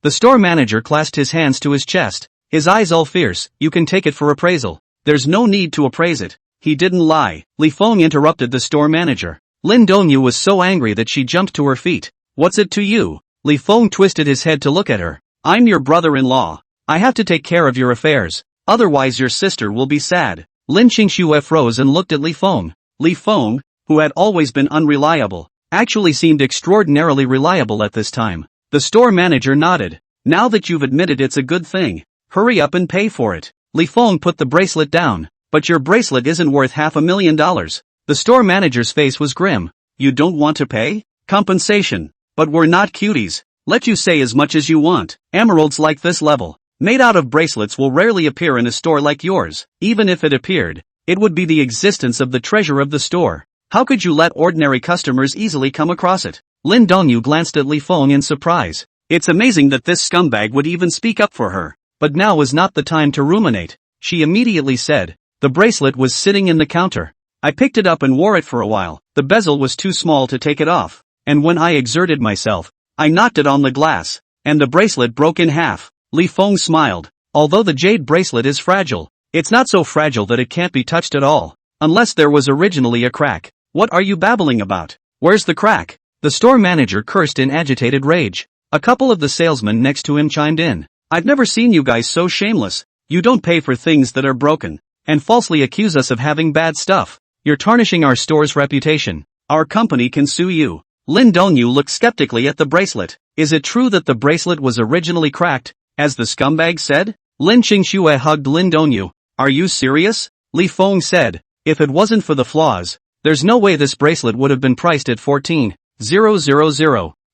The store manager clasped his hands to his chest, his eyes all fierce. You can take it for appraisal. There's no need to appraise it. He didn't lie. Li Feng interrupted the store manager. Lin Dongyu was so angry that she jumped to her feet. What's it to you? Li Feng twisted his head to look at her. I'm your brother-in-law. I have to take care of your affairs. Otherwise your sister will be sad. Lin Qingxue froze and looked at Li Feng. Li Feng, who had always been unreliable, actually seemed extraordinarily reliable at this time. The store manager nodded. Now that you've admitted it's a good thing, hurry up and pay for it. Li Feng put the bracelet down. But your bracelet isn't worth $500,000. The store manager's face was grim. You don't want to pay? Compensation. But we're not cuties. Let you say as much as you want. Emeralds like this level, made out of bracelets, will rarely appear in a store like yours. Even if it appeared, it would be the existence of the treasure of the store. How could you let ordinary customers easily come across it? Lin Dongyu glanced at Li Feng in surprise. It's amazing that this scumbag would even speak up for her. But now was not the time to ruminate. She immediately said, the bracelet was sitting in the counter. I picked it up and wore it for a while. The bezel was too small to take it off, and when I exerted myself, I knocked it on the glass, and the bracelet broke in half. Li Feng smiled. Although the jade bracelet is fragile, it's not so fragile that it can't be touched at all, unless there was originally a crack. What are you babbling about? Where's the crack? The store manager cursed in agitated rage. A couple of the salesmen next to him chimed in. I've never seen you guys so shameless. You don't pay for things that are broken, and falsely accuse us of having bad stuff. You're tarnishing our store's reputation. Our company can sue you. Lin Dongyu looked skeptically at the bracelet. Is it true that the bracelet was originally cracked, as the scumbag said? Lin Qingxue hugged Lin Dongyu. Are you serious? Li Feng said. If it wasn't for the flaws, there's no way this bracelet would have been priced at 14,000.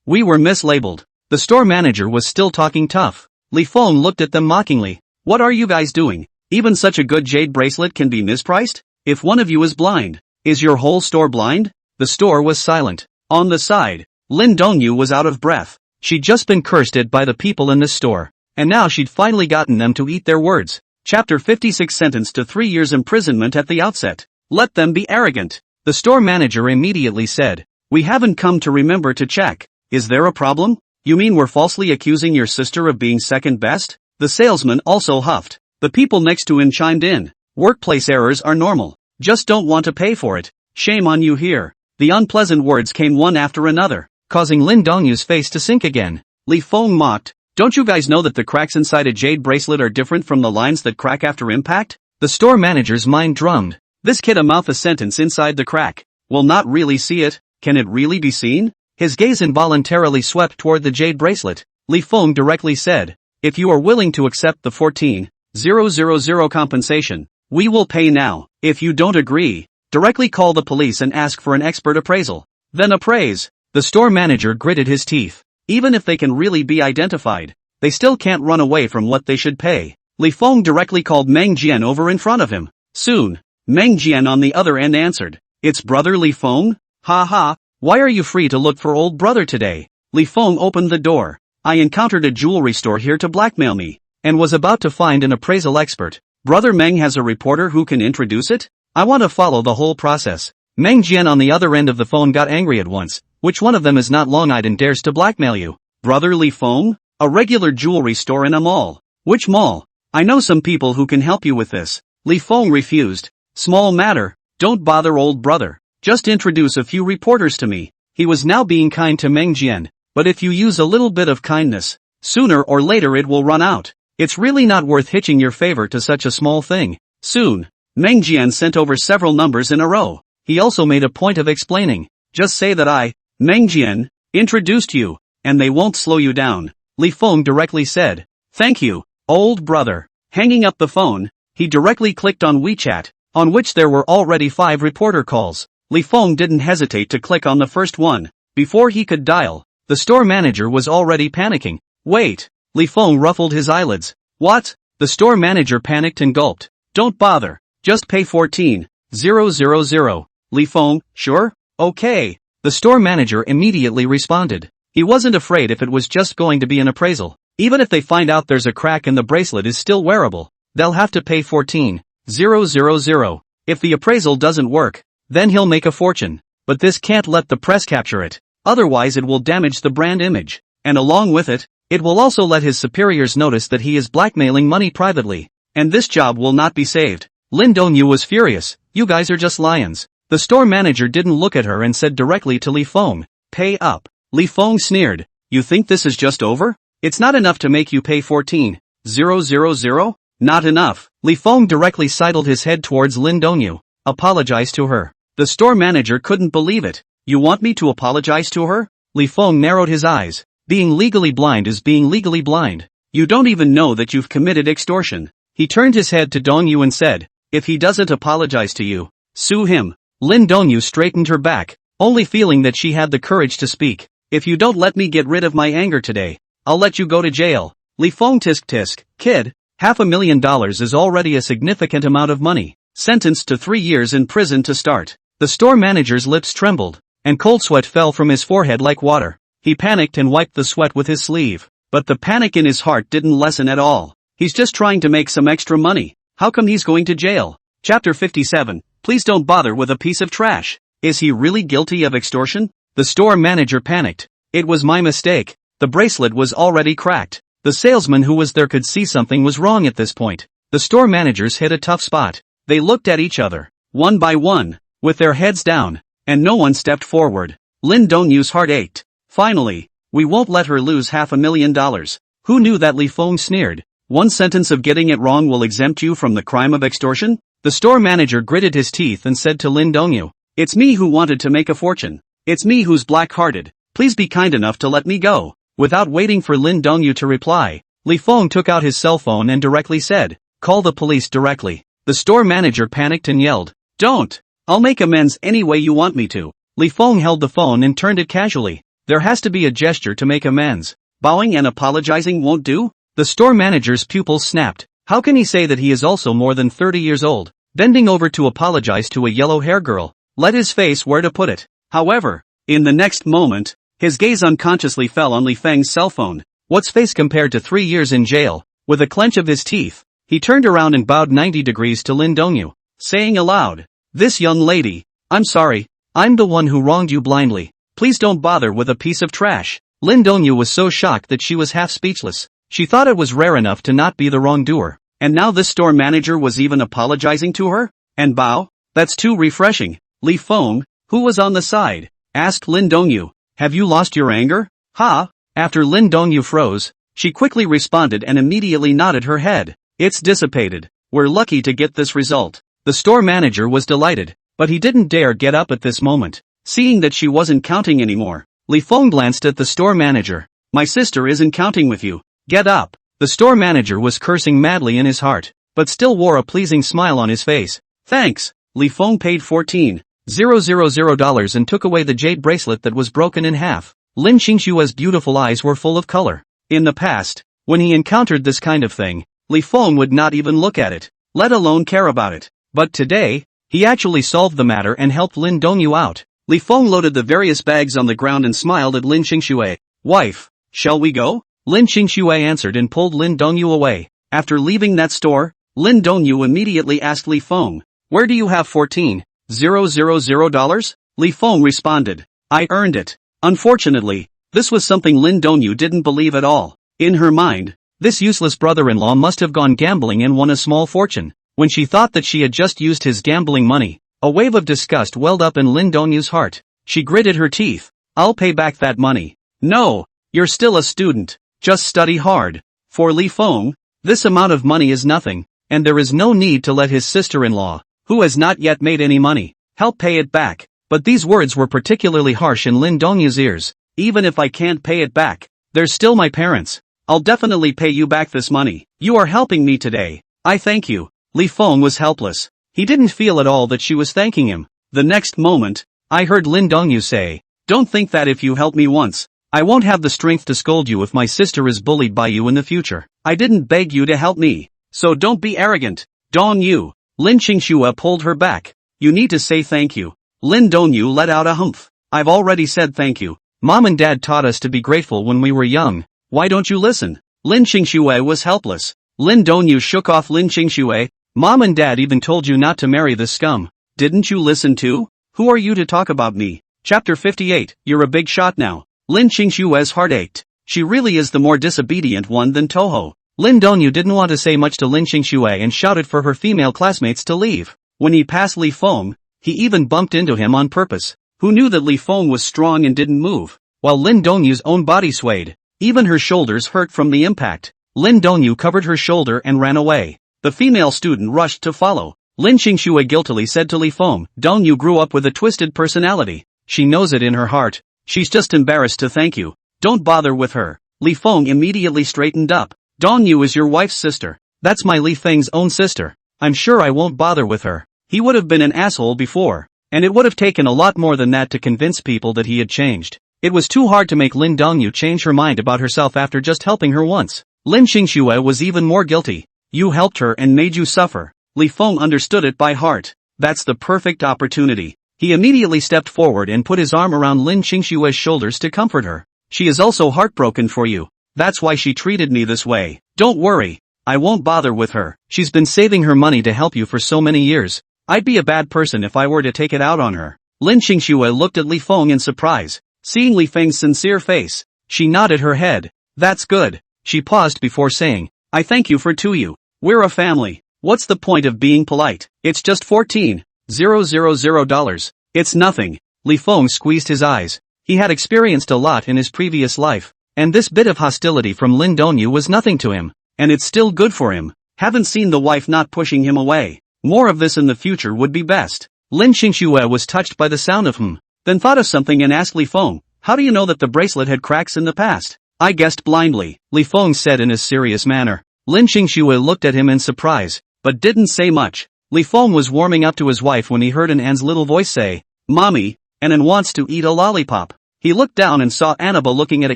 We were mislabeled. The store manager was still talking tough. Li Feng looked at them mockingly. What are you guys doing? Even such a good jade bracelet can be mispriced? If one of you is blind, is your whole store blind? The store was silent. On the side, Lin Dongyu was out of breath. She'd just been cursed at by the people in this store, and now she'd finally gotten them to eat their words. Chapter 56, sentenced to 3 years imprisonment at the outset. Let them be arrogant. The store manager immediately said. We haven't come to remember to check. Is there a problem? You mean we're falsely accusing your sister of being second best? The salesman also huffed. The people next to him chimed in. Workplace errors are normal. Just don't want to pay for it. Shame on you here. The unpleasant words came one after another, causing Lin Dongyu's face to sink again. Li Feng mocked. Don't you guys know that the cracks inside a jade bracelet are different from the lines that crack after impact? The store manager's mind drummed. This kid mouthed a sentence inside the crack. Will not really see it. Can it really be seen? His gaze involuntarily swept toward the jade bracelet. Li Feng directly said. If you are willing to accept the 14,000 compensation, we will pay now. If you don't agree, directly call the police and ask for an expert appraisal. Then appraise. The store manager gritted his teeth. Even if they can really be identified, they still can't run away from what they should pay. Li Feng directly called Meng Jian over in front of him. Soon, Meng Jian on the other end answered. It's brother Li Feng? Ha ha, why are you free to look for old brother today? Li Feng opened the door. I encountered a jewelry store here to blackmail me, and was about to find an appraisal expert. Brother Meng has a reporter who can introduce it? I want to follow the whole process. Meng Jian on the other end of the phone got angry at once. Which one of them is not long-eyed and dares to blackmail you? Brother Li Feng? A regular jewelry store in a mall. Which mall? I know some people who can help you with this. Li Feng refused. Small matter, don't bother old brother. Just introduce a few reporters to me. He was now being kind to Meng Jian. But if you use a little bit of kindness, sooner or later it will run out. It's really not worth hitching your favor to such a small thing. Soon, Meng Jian sent over several numbers in a row. He also made a point of explaining. Just say that I, Meng Jian, introduced you, and they won't slow you down. Li Feng directly said. Thank you, old brother. Hanging up the phone, he directly clicked on WeChat, on which there were already 5 reporter calls. Li Feng didn't hesitate to click on the first one. Before he could dial, the store manager was already panicking. Wait. Li Feng ruffled his eyelids. What? The store manager panicked and gulped. Don't bother. Just pay 14,000. Li Feng, sure? Okay. The store manager immediately responded. He wasn't afraid if it was just going to be an appraisal. Even if they find out there's a crack and the bracelet is still wearable, they'll have to pay 14,000. If the appraisal doesn't work, then he'll make a fortune. But this can't let the press capture it. Otherwise it will damage the brand image. And along with it, it will also let his superiors notice that he is blackmailing money privately. And this job will not be saved. Lin Dongyu was furious. You guys are just lions. The store manager didn't look at her and said directly to Li Feng, pay up. Li Feng sneered. You think this is just over? It's not enough to make you pay 14,000? Not enough. Li Feng directly sidled his head towards Lin Dongyu. Apologize to her. The store manager couldn't believe it. You want me to apologize to her? Li Feng narrowed his eyes. Being legally blind is being legally blind. You don't even know that you've committed extortion. He turned his head to Dongyu and said, if he doesn't apologize to you, sue him. Lin Dongyu straightened her back, only feeling that she had the courage to speak. If you don't let me get rid of my anger today, I'll let you go to jail. Li Feng tisk, kid, $500,000 is already a significant amount of money. Sentenced to 3 years in prison to start. The store manager's lips trembled, and cold sweat fell from his forehead like water. He panicked and wiped the sweat with his sleeve. But the panic in his heart didn't lessen at all. He's just trying to make some extra money. How come he's going to jail? Chapter 57. Please don't bother with a piece of trash. Is he really guilty of extortion? The store manager panicked. It was my mistake. The bracelet was already cracked. The salesman who was there could see something was wrong at this point. The store managers hit a tough spot. They looked at each other, one by one, with their heads down, and no one stepped forward. Lin Dongyu's heart ached. Finally, we won't let her lose $500,000. Who knew that? Li Feng sneered. One sentence of getting it wrong will exempt you from the crime of extortion? The store manager gritted his teeth and said to Lin Dongyu, it's me who wanted to make a fortune. It's me who's black-hearted. Please be kind enough to let me go. Without waiting for Lin Dongyu to reply, Li Feng took out his cell phone and directly said, call the police directly. The store manager panicked and yelled, don't. I'll make amends any way you want me to. Li Feng held the phone and turned it casually. There has to be a gesture to make amends. Bowing and apologizing won't do? The store manager's pupils snapped. How can he say that he is also more than 30 years old? Bending over to apologize to a yellow-haired girl, let his face where to put it. However, in the next moment, his gaze unconsciously fell on Li Feng's cell phone. What's face compared to 3 years in jail? With a clench of his teeth, he turned around and bowed 90 degrees to Lin Dongyu, saying aloud, this young lady, I'm sorry, I'm the one who wronged you blindly. Please don't bother with a piece of trash. Lin Dongyu was so shocked that she was half speechless. She thought it was rare enough to not be the wrongdoer. And now this store manager was even apologizing to her? And bow? That's too refreshing. Li Feng, who was on the side, asked Lin Dongyu, have you lost your anger? Ha? After Lin Dongyu froze, she quickly responded and immediately nodded her head. It's dissipated. We're lucky to get this result. The store manager was delighted, but he didn't dare get up at this moment. Seeing that she wasn't counting anymore, Li Feng glanced at the store manager. My sister isn't counting with you. Get up. The store manager was cursing madly in his heart, but still wore a pleasing smile on his face. Thanks. Li Feng paid $14,000 and took away the jade bracelet that was broken in half. Lin Qingshua's beautiful eyes were full of color. In the past, when he encountered this kind of thing, Li Feng would not even look at it, let alone care about it. But today, he actually solved the matter and helped Lin Dongyu out. Li Feng loaded the various bags on the ground and smiled at Lin Qingxue. Wife, shall we go? Lin Qingxue answered and pulled Lin Dongyu away. After leaving that store, Lin Dongyu immediately asked Li Feng, where do you have $14,000? Li Feng responded, I earned it. Unfortunately, this was something Lin Dongyu didn't believe at all. In her mind, this useless brother-in-law must have gone gambling and won a small fortune. When she thought that she had just used his gambling money, a wave of disgust welled up in Lin Dongyu's heart. She gritted her teeth. I'll pay back that money. No, you're still a student. Just study hard. For Li Feng, this amount of money is nothing, and there is no need to let his sister-in-law, who has not yet made any money, help pay it back. But these words were particularly harsh in Lin Dongyu's ears. Even if I can't pay it back, they're still my parents. I'll definitely pay you back this money. You are helping me today. I thank you. Li Feng was helpless. He didn't feel at all that she was thanking him. The next moment, I heard Lin Dongyu say, don't think that if you help me once, I won't have the strength to scold you if my sister is bullied by you in the future. I didn't beg you to help me. So don't be arrogant. Dongyu. Lin Qingxue pulled her back. You need to say thank you. Lin Dongyu let out a humph. I've already said thank you. Mom and Dad taught us to be grateful when we were young. Why don't you listen? Lin Qingxue was helpless. Lin Dongyu shook off Lin Qingxue. Mom and Dad even told you not to marry this scum. Didn't you listen to? Who are you to talk about me? Chapter 58, You're a big shot now. Lin Qingxue's heart ached. She really is the more disobedient one than Toho. Lin Dongyu didn't want to say much to Lin Qingxue and shouted for her female classmates to leave. When he passed Li Feng, he even bumped into him on purpose. Who knew that Li Feng was strong and didn't move, while Lin Dongyu's own body swayed. Even her shoulders hurt from the impact. Lin Dongyu covered her shoulder and ran away. The female student rushed to follow. Lin Qingxue guiltily said to Li Feng, Dongyu grew up with a twisted personality. She knows it in her heart. She's just embarrassed to thank you. Don't bother with her. Li Feng immediately straightened up. Dongyu is your wife's sister. That's my Li Feng's own sister. I'm sure I won't bother with her. He would have been an asshole before, and it would have taken a lot more than that to convince people that he had changed. It was too hard to make Lin Dongyu change her mind about herself after just helping her once. Lin Qingxue was even more guilty. You helped her and made you suffer. Li Feng understood it by heart. That's the perfect opportunity. He immediately stepped forward and put his arm around Lin Qingxue's shoulders to comfort her. She is also heartbroken for you. That's why she treated me this way. Don't worry. I won't bother with her. She's been saving her money to help you for so many years. I'd be a bad person if I were to take it out on her. Lin Qingxue looked at Li Feng in surprise. Seeing Li Feng's sincere face, she nodded her head. That's good. She paused before saying, I thank you for you. We're a family. What's the point of being polite? It's just $14,000. It's nothing. Li Feng squeezed his eyes. He had experienced a lot in his previous life, and this bit of hostility from Lin Dongyu was nothing to him. And it's still good for him. Haven't seen the wife not pushing him away. More of this in the future would be best. Lin Qingxue was touched by the sound of then thought of something and asked Li Feng, how do you know that the bracelet had cracks in the past? I guessed blindly, Li Feng said in a serious manner. Lin Qingxue looked at him in surprise, but didn't say much. Li Feng was warming up to his wife when he heard An's little voice say, Mommy, An wants to eat a lollipop. He looked down and saw Annabelle looking at a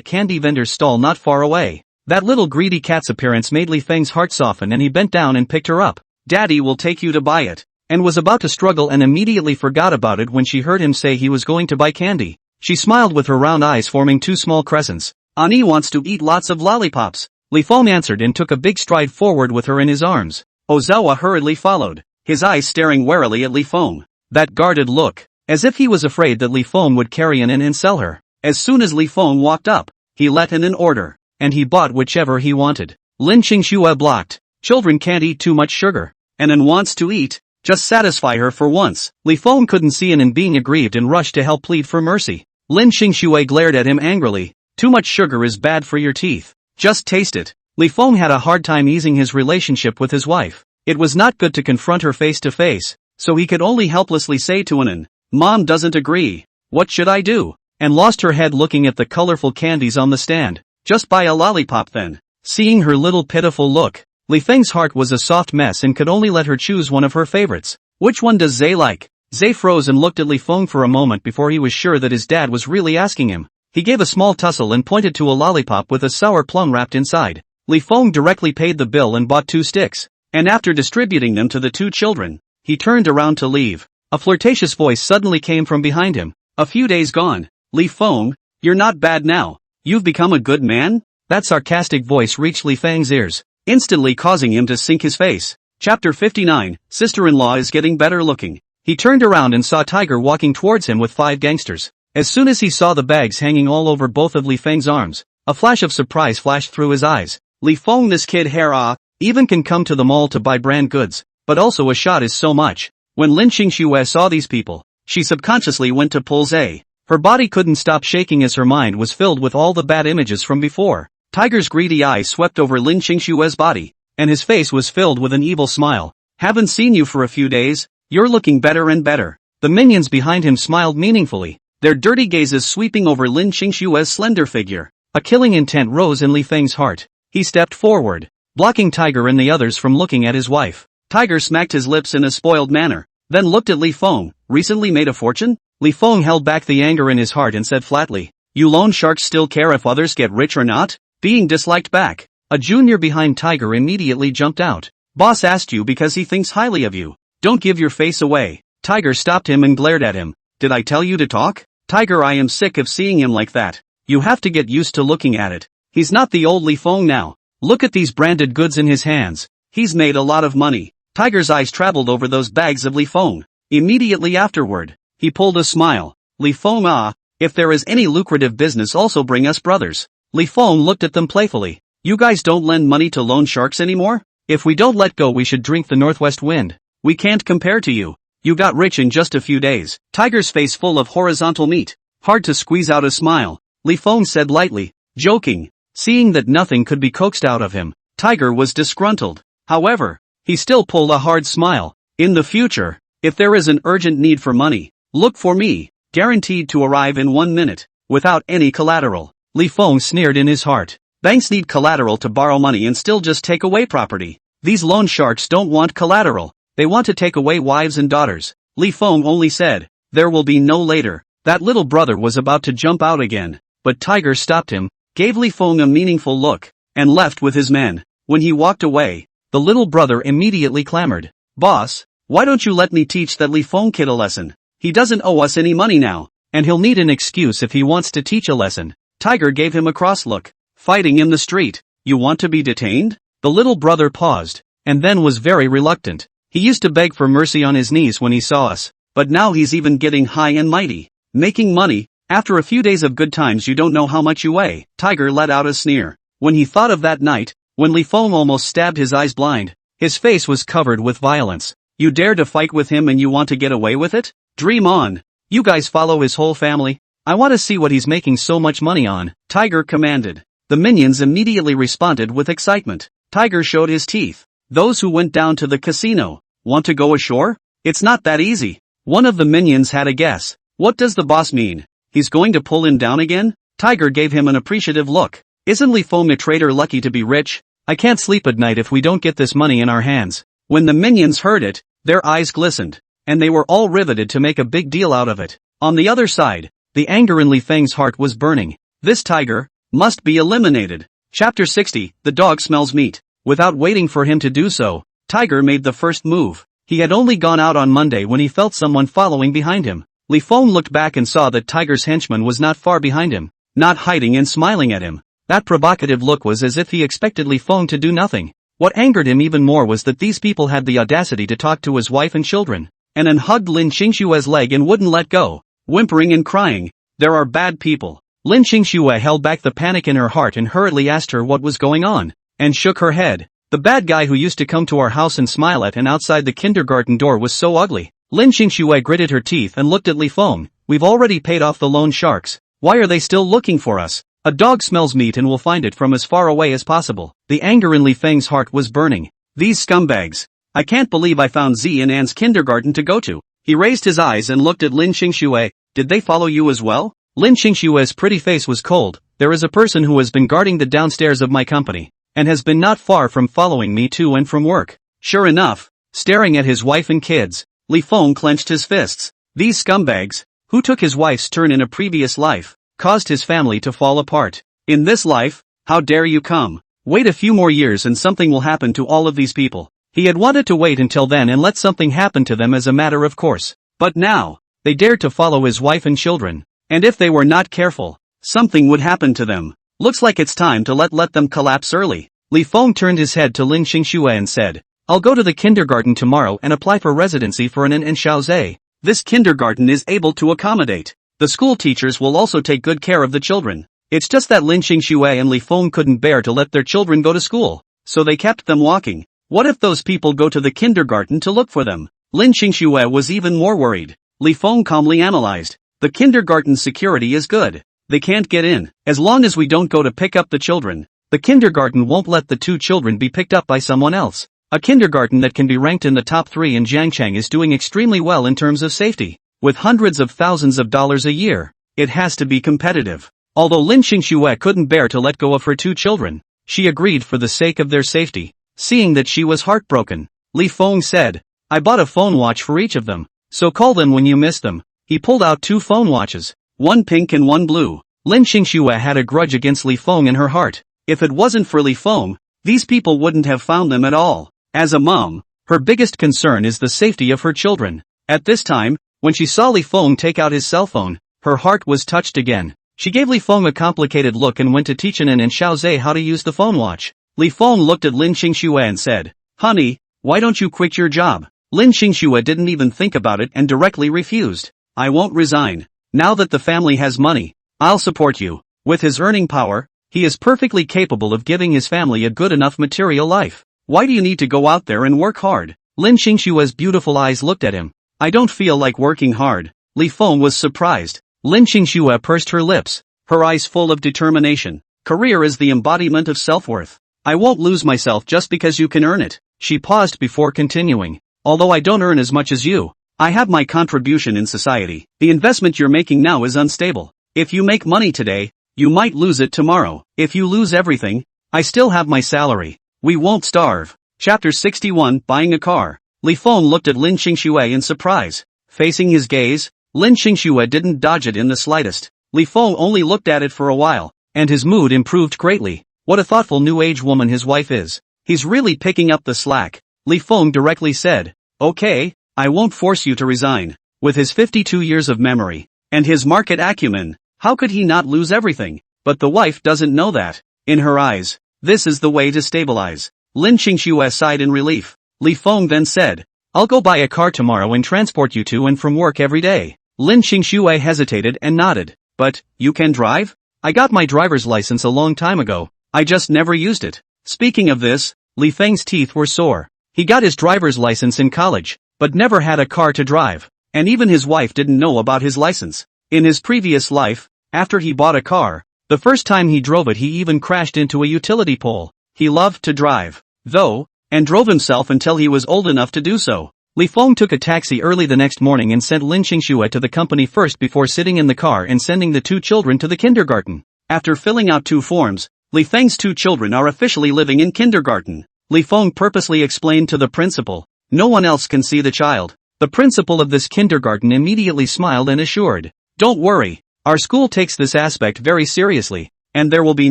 candy vendor's stall not far away. That little greedy cat's appearance made Li Feng's heart soften and he bent down and picked her up. Daddy will take you to buy it. And was about to struggle and immediately forgot about it when she heard him say he was going to buy candy. She smiled with her round eyes forming two small crescents. Ani wants to eat lots of lollipops. Li Feng answered and took a big stride forward with her in his arms. Ozawa hurriedly followed, his eyes staring warily at Li Feng. That guarded look, as if he was afraid that Li Feng would carry An and sell her. As soon as Li Feng walked up, he let An order, and he bought whichever he wanted. Lin Qingxue blocked. Children can't eat too much sugar. An wants to eat. Just satisfy her for once. Li Feng couldn't see An being aggrieved and rushed to help plead for mercy. Lin Qingxue glared at him angrily. Too much sugar is bad for your teeth. Just taste it. Li Feng had a hard time easing his relationship with his wife. It was not good to confront her face to face, so he could only helplessly say to An, Mom doesn't agree. What should I do? And lost her head looking at the colorful candies on the stand. Just buy a lollipop then. Seeing her little pitiful look, Li Feng's heart was a soft mess and could only let her choose one of her favorites. Which one does Zay like? Zay froze and looked at Li Feng for a moment before he was sure that his dad was really asking him. He gave a small tussle and pointed to a lollipop with a sour plum wrapped inside. Li Feng directly paid the bill and bought 2 sticks. And after distributing them to the 2 children, he turned around to leave. A flirtatious voice suddenly came from behind him. A few days gone. Li Feng, you're not bad now. You've become a good man? That sarcastic voice reached Li Feng's ears, instantly causing him to sink his face. Chapter 59, Sister-in-law is getting better looking. He turned around and saw Tiger walking towards him with 5 gangsters. As soon as he saw the bags hanging all over both of Li Feng's arms, a flash of surprise flashed through his eyes. Li Feng, this kid here even can come to the mall to buy brand goods, but also a shot is so much. When Lin Qingxue saw these people, she subconsciously went to pull Zay. Her body couldn't stop shaking as her mind was filled with all the bad images from before. Tiger's greedy eyes swept over Lin Qingxue's body, and his face was filled with an evil smile. Haven't seen you for a few days, you're looking better and better. The minions behind him smiled meaningfully, their dirty gazes sweeping over Lin Qingxue's slender figure. A killing intent rose in Li Feng's heart. He stepped forward, blocking Tiger and the others from looking at his wife. Tiger smacked his lips in a spoiled manner, then looked at Li Feng. Recently made a fortune? Li Feng held back the anger in his heart and said flatly, you loan sharks still care if others get rich or not? Being disliked back, a junior behind Tiger immediately jumped out. Boss asked you because he thinks highly of you. Don't give your face away. Tiger stopped him and glared at him. Did I tell you to talk? Tiger, I am sick of seeing him like that. You have to get used to looking at it. He's not the old Li Feng now. Look at these branded goods in his hands. He's made a lot of money. Tiger's eyes traveled over those bags of Li Feng. Immediately afterward, he pulled a smile. Li Feng, if there is any lucrative business, also bring us brothers. Li Feng looked at them playfully. You guys don't lend money to loan sharks anymore? If we don't let go, we should drink the northwest wind. We can't compare to you. You got rich in just a few days. Tiger's face full of horizontal meat. Hard to squeeze out a smile. Li Feng said lightly, joking. Seeing that nothing could be coaxed out of him, Tiger was disgruntled. However, he still pulled a hard smile. In the future, if there is an urgent need for money, look for me, guaranteed to arrive in 1 minute, without any collateral. Li Feng sneered in his heart. Banks need collateral to borrow money and still just take away property. These loan sharks don't want collateral. They want to take away wives and daughters. Li Feng only said, there will be no later. That little brother was about to jump out again, but Tiger stopped him, gave Li Feng a meaningful look, and left with his men. When he walked away, the little brother immediately clamored, Boss, why don't you let me teach that Li Feng kid a lesson? He doesn't owe us any money now, and he'll need an excuse if he wants to teach a lesson. Tiger gave him a cross look. Fighting in the street. You want to be detained? The little brother paused, and then was very reluctant. He used to beg for mercy on his knees when he saw us, but now he's even getting high and mighty. Making money, after a few days of good times you don't know how much you weigh. Tiger let out a sneer. When he thought of that night, when Li Feng almost stabbed his eyes blind, his face was covered with violence. You dare to fight with him and you want to get away with it? Dream on. You guys follow his whole family? I want to see what he's making so much money on, Tiger commanded. The minions immediately responded with excitement. Tiger showed his teeth. Those who went down to the casino, want to go ashore? It's not that easy. One of the minions had a guess. What does the boss mean? He's going to pull him down again? Tiger gave him an appreciative look. Isn't Li Feng a traitor lucky to be rich? I can't sleep at night if we don't get this money in our hands. When the minions heard it, their eyes glistened, and they were all riveted to make a big deal out of it. On the other side, the anger in Li Feng's heart was burning. This tiger must be eliminated. Chapter 60, The Dog Smells Meat. Without waiting for him to do so, Tiger made the first move. He had only gone out on Monday when he felt someone following behind him. Li Feng looked back and saw that Tiger's henchman was not far behind him, not hiding and smiling at him. That provocative look was as if he expected Li Feng to do nothing. What angered him even more was that these people had the audacity to talk to his wife and children, and then hugged Lin Qingshue's leg and wouldn't let go, whimpering and crying. There are bad people. Lin Qingxue held back the panic in her heart and hurriedly asked her what was going on, and shook her head. The bad guy who used to come to our house and smile at and outside the kindergarten door was so ugly. Lin Qingxue gritted her teeth and looked at Li Feng. We've already paid off the loan sharks. Why are they still looking for us? A dog smells meat and will find it from as far away as possible. The anger in Li Feng's heart was burning. These scumbags. I can't believe I found Z and An's kindergarten to go to. He raised his eyes and looked at Lin Qingxue. Did they follow you as well? Lin Qingshue's pretty face was cold. There is a person who has been guarding the downstairs of my company, and has been not far from following me to and from work. Sure enough, staring at his wife and kids, Li Feng clenched his fists. These scumbags, who took his wife's turn in a previous life, caused his family to fall apart. In this life, how dare you come? Wait a few more years and something will happen to all of these people. He had wanted to wait until then and let something happen to them as a matter of course. But now, they dared to follow his wife and children. And if they were not careful, something would happen to them. Looks like it's time to let them collapse early. Li Feng turned his head to Lin Qingxue and said, I'll go to the kindergarten tomorrow and apply for residency for an in Shaozhe. This kindergarten is able to accommodate. The school teachers will also take good care of the children. It's just that Lin Qingxue and Li Feng couldn't bear to let their children go to school, so they kept them walking. What if those people go to the kindergarten to look for them? Lin Qingxue was even more worried. Li Feng calmly analyzed. The kindergarten security is good. They can't get in. As long as we don't go to pick up the children, the kindergarten won't let the two children be picked up by someone else. A kindergarten that can be ranked in the top 3 in Jiangcheng is doing extremely well in terms of safety. With hundreds of thousands of dollars a year, it has to be competitive. Although Lin Qingxue couldn't bear to let go of her two children, she agreed for the sake of their safety. Seeing that she was heartbroken, Li Feng said, I bought a phone watch for each of them, so call them when you miss them. He pulled out 2 phone watches, one pink and one blue. Lin Qingxue had a grudge against Li Feng in her heart. If it wasn't for Li Feng, these people wouldn't have found them at all. As a mom, her biggest concern is the safety of her children. At this time, when she saw Li Feng take out his cell phone, her heart was touched again. She gave Li Feng a complicated look and went to teach Anan and Xiaozhe how to use the phone watch. Li Feng looked at Lin Qingxue and said, "Honey, why don't you quit your job?" Lin Qingxue didn't even think about it and directly refused. "I won't resign. Now that the family has money, I'll support you." With his earning power, he is perfectly capable of giving his family a good enough material life. Why do you need to go out there and work hard? Lin Qingxue's beautiful eyes looked at him. "I don't feel like working hard." Li Feng was surprised. Lin Qingxue pursed her lips, her eyes full of determination. "Career is the embodiment of self-worth. I won't lose myself just because you can earn it." She paused before continuing. "Although I don't earn as much as you, I have my contribution in society. The investment you're making now is unstable. If you make money today, you might lose it tomorrow. If you lose everything, I still have my salary. We won't starve." Chapter 61, Buying a Car. Li Feng looked at Lin Qingxue in surprise. Facing his gaze, Lin Qingxue didn't dodge it in the slightest. Li Feng only looked at it for a while, and his mood improved greatly. What a thoughtful new age woman his wife is. He's really picking up the slack. Li Feng directly said, "Okay, I won't force you to resign." With his 52 years of memory, and his market acumen, how could he not lose everything? But the wife doesn't know that. In her eyes, this is the way to stabilize. Lin Qingxue sighed in relief. Li Feng then said, "I'll go buy a car tomorrow and transport you to and from work every day." Lin Qingxue hesitated and nodded. "But, you can drive? I got my driver's license a long time ago. I just never used it." Speaking of this, Li Feng's teeth were sore. He got his driver's license in college, but never had a car to drive. And even his wife didn't know about his license. In his previous life, after he bought a car, the first time he drove it he even crashed into a utility pole. He loved to drive, though, and drove himself until he was old enough to do so. Li Feng took a taxi early the next morning and sent Lin Qingxue to the company first before sitting in the car and sending the 2 children to the kindergarten. After filling out 2 forms, Li Feng's 2 children are officially living in kindergarten. Li Feng purposely explained to the principal, "No one else can see the child." The principal of this kindergarten immediately smiled and assured, "Don't worry, our school takes this aspect very seriously, and there will be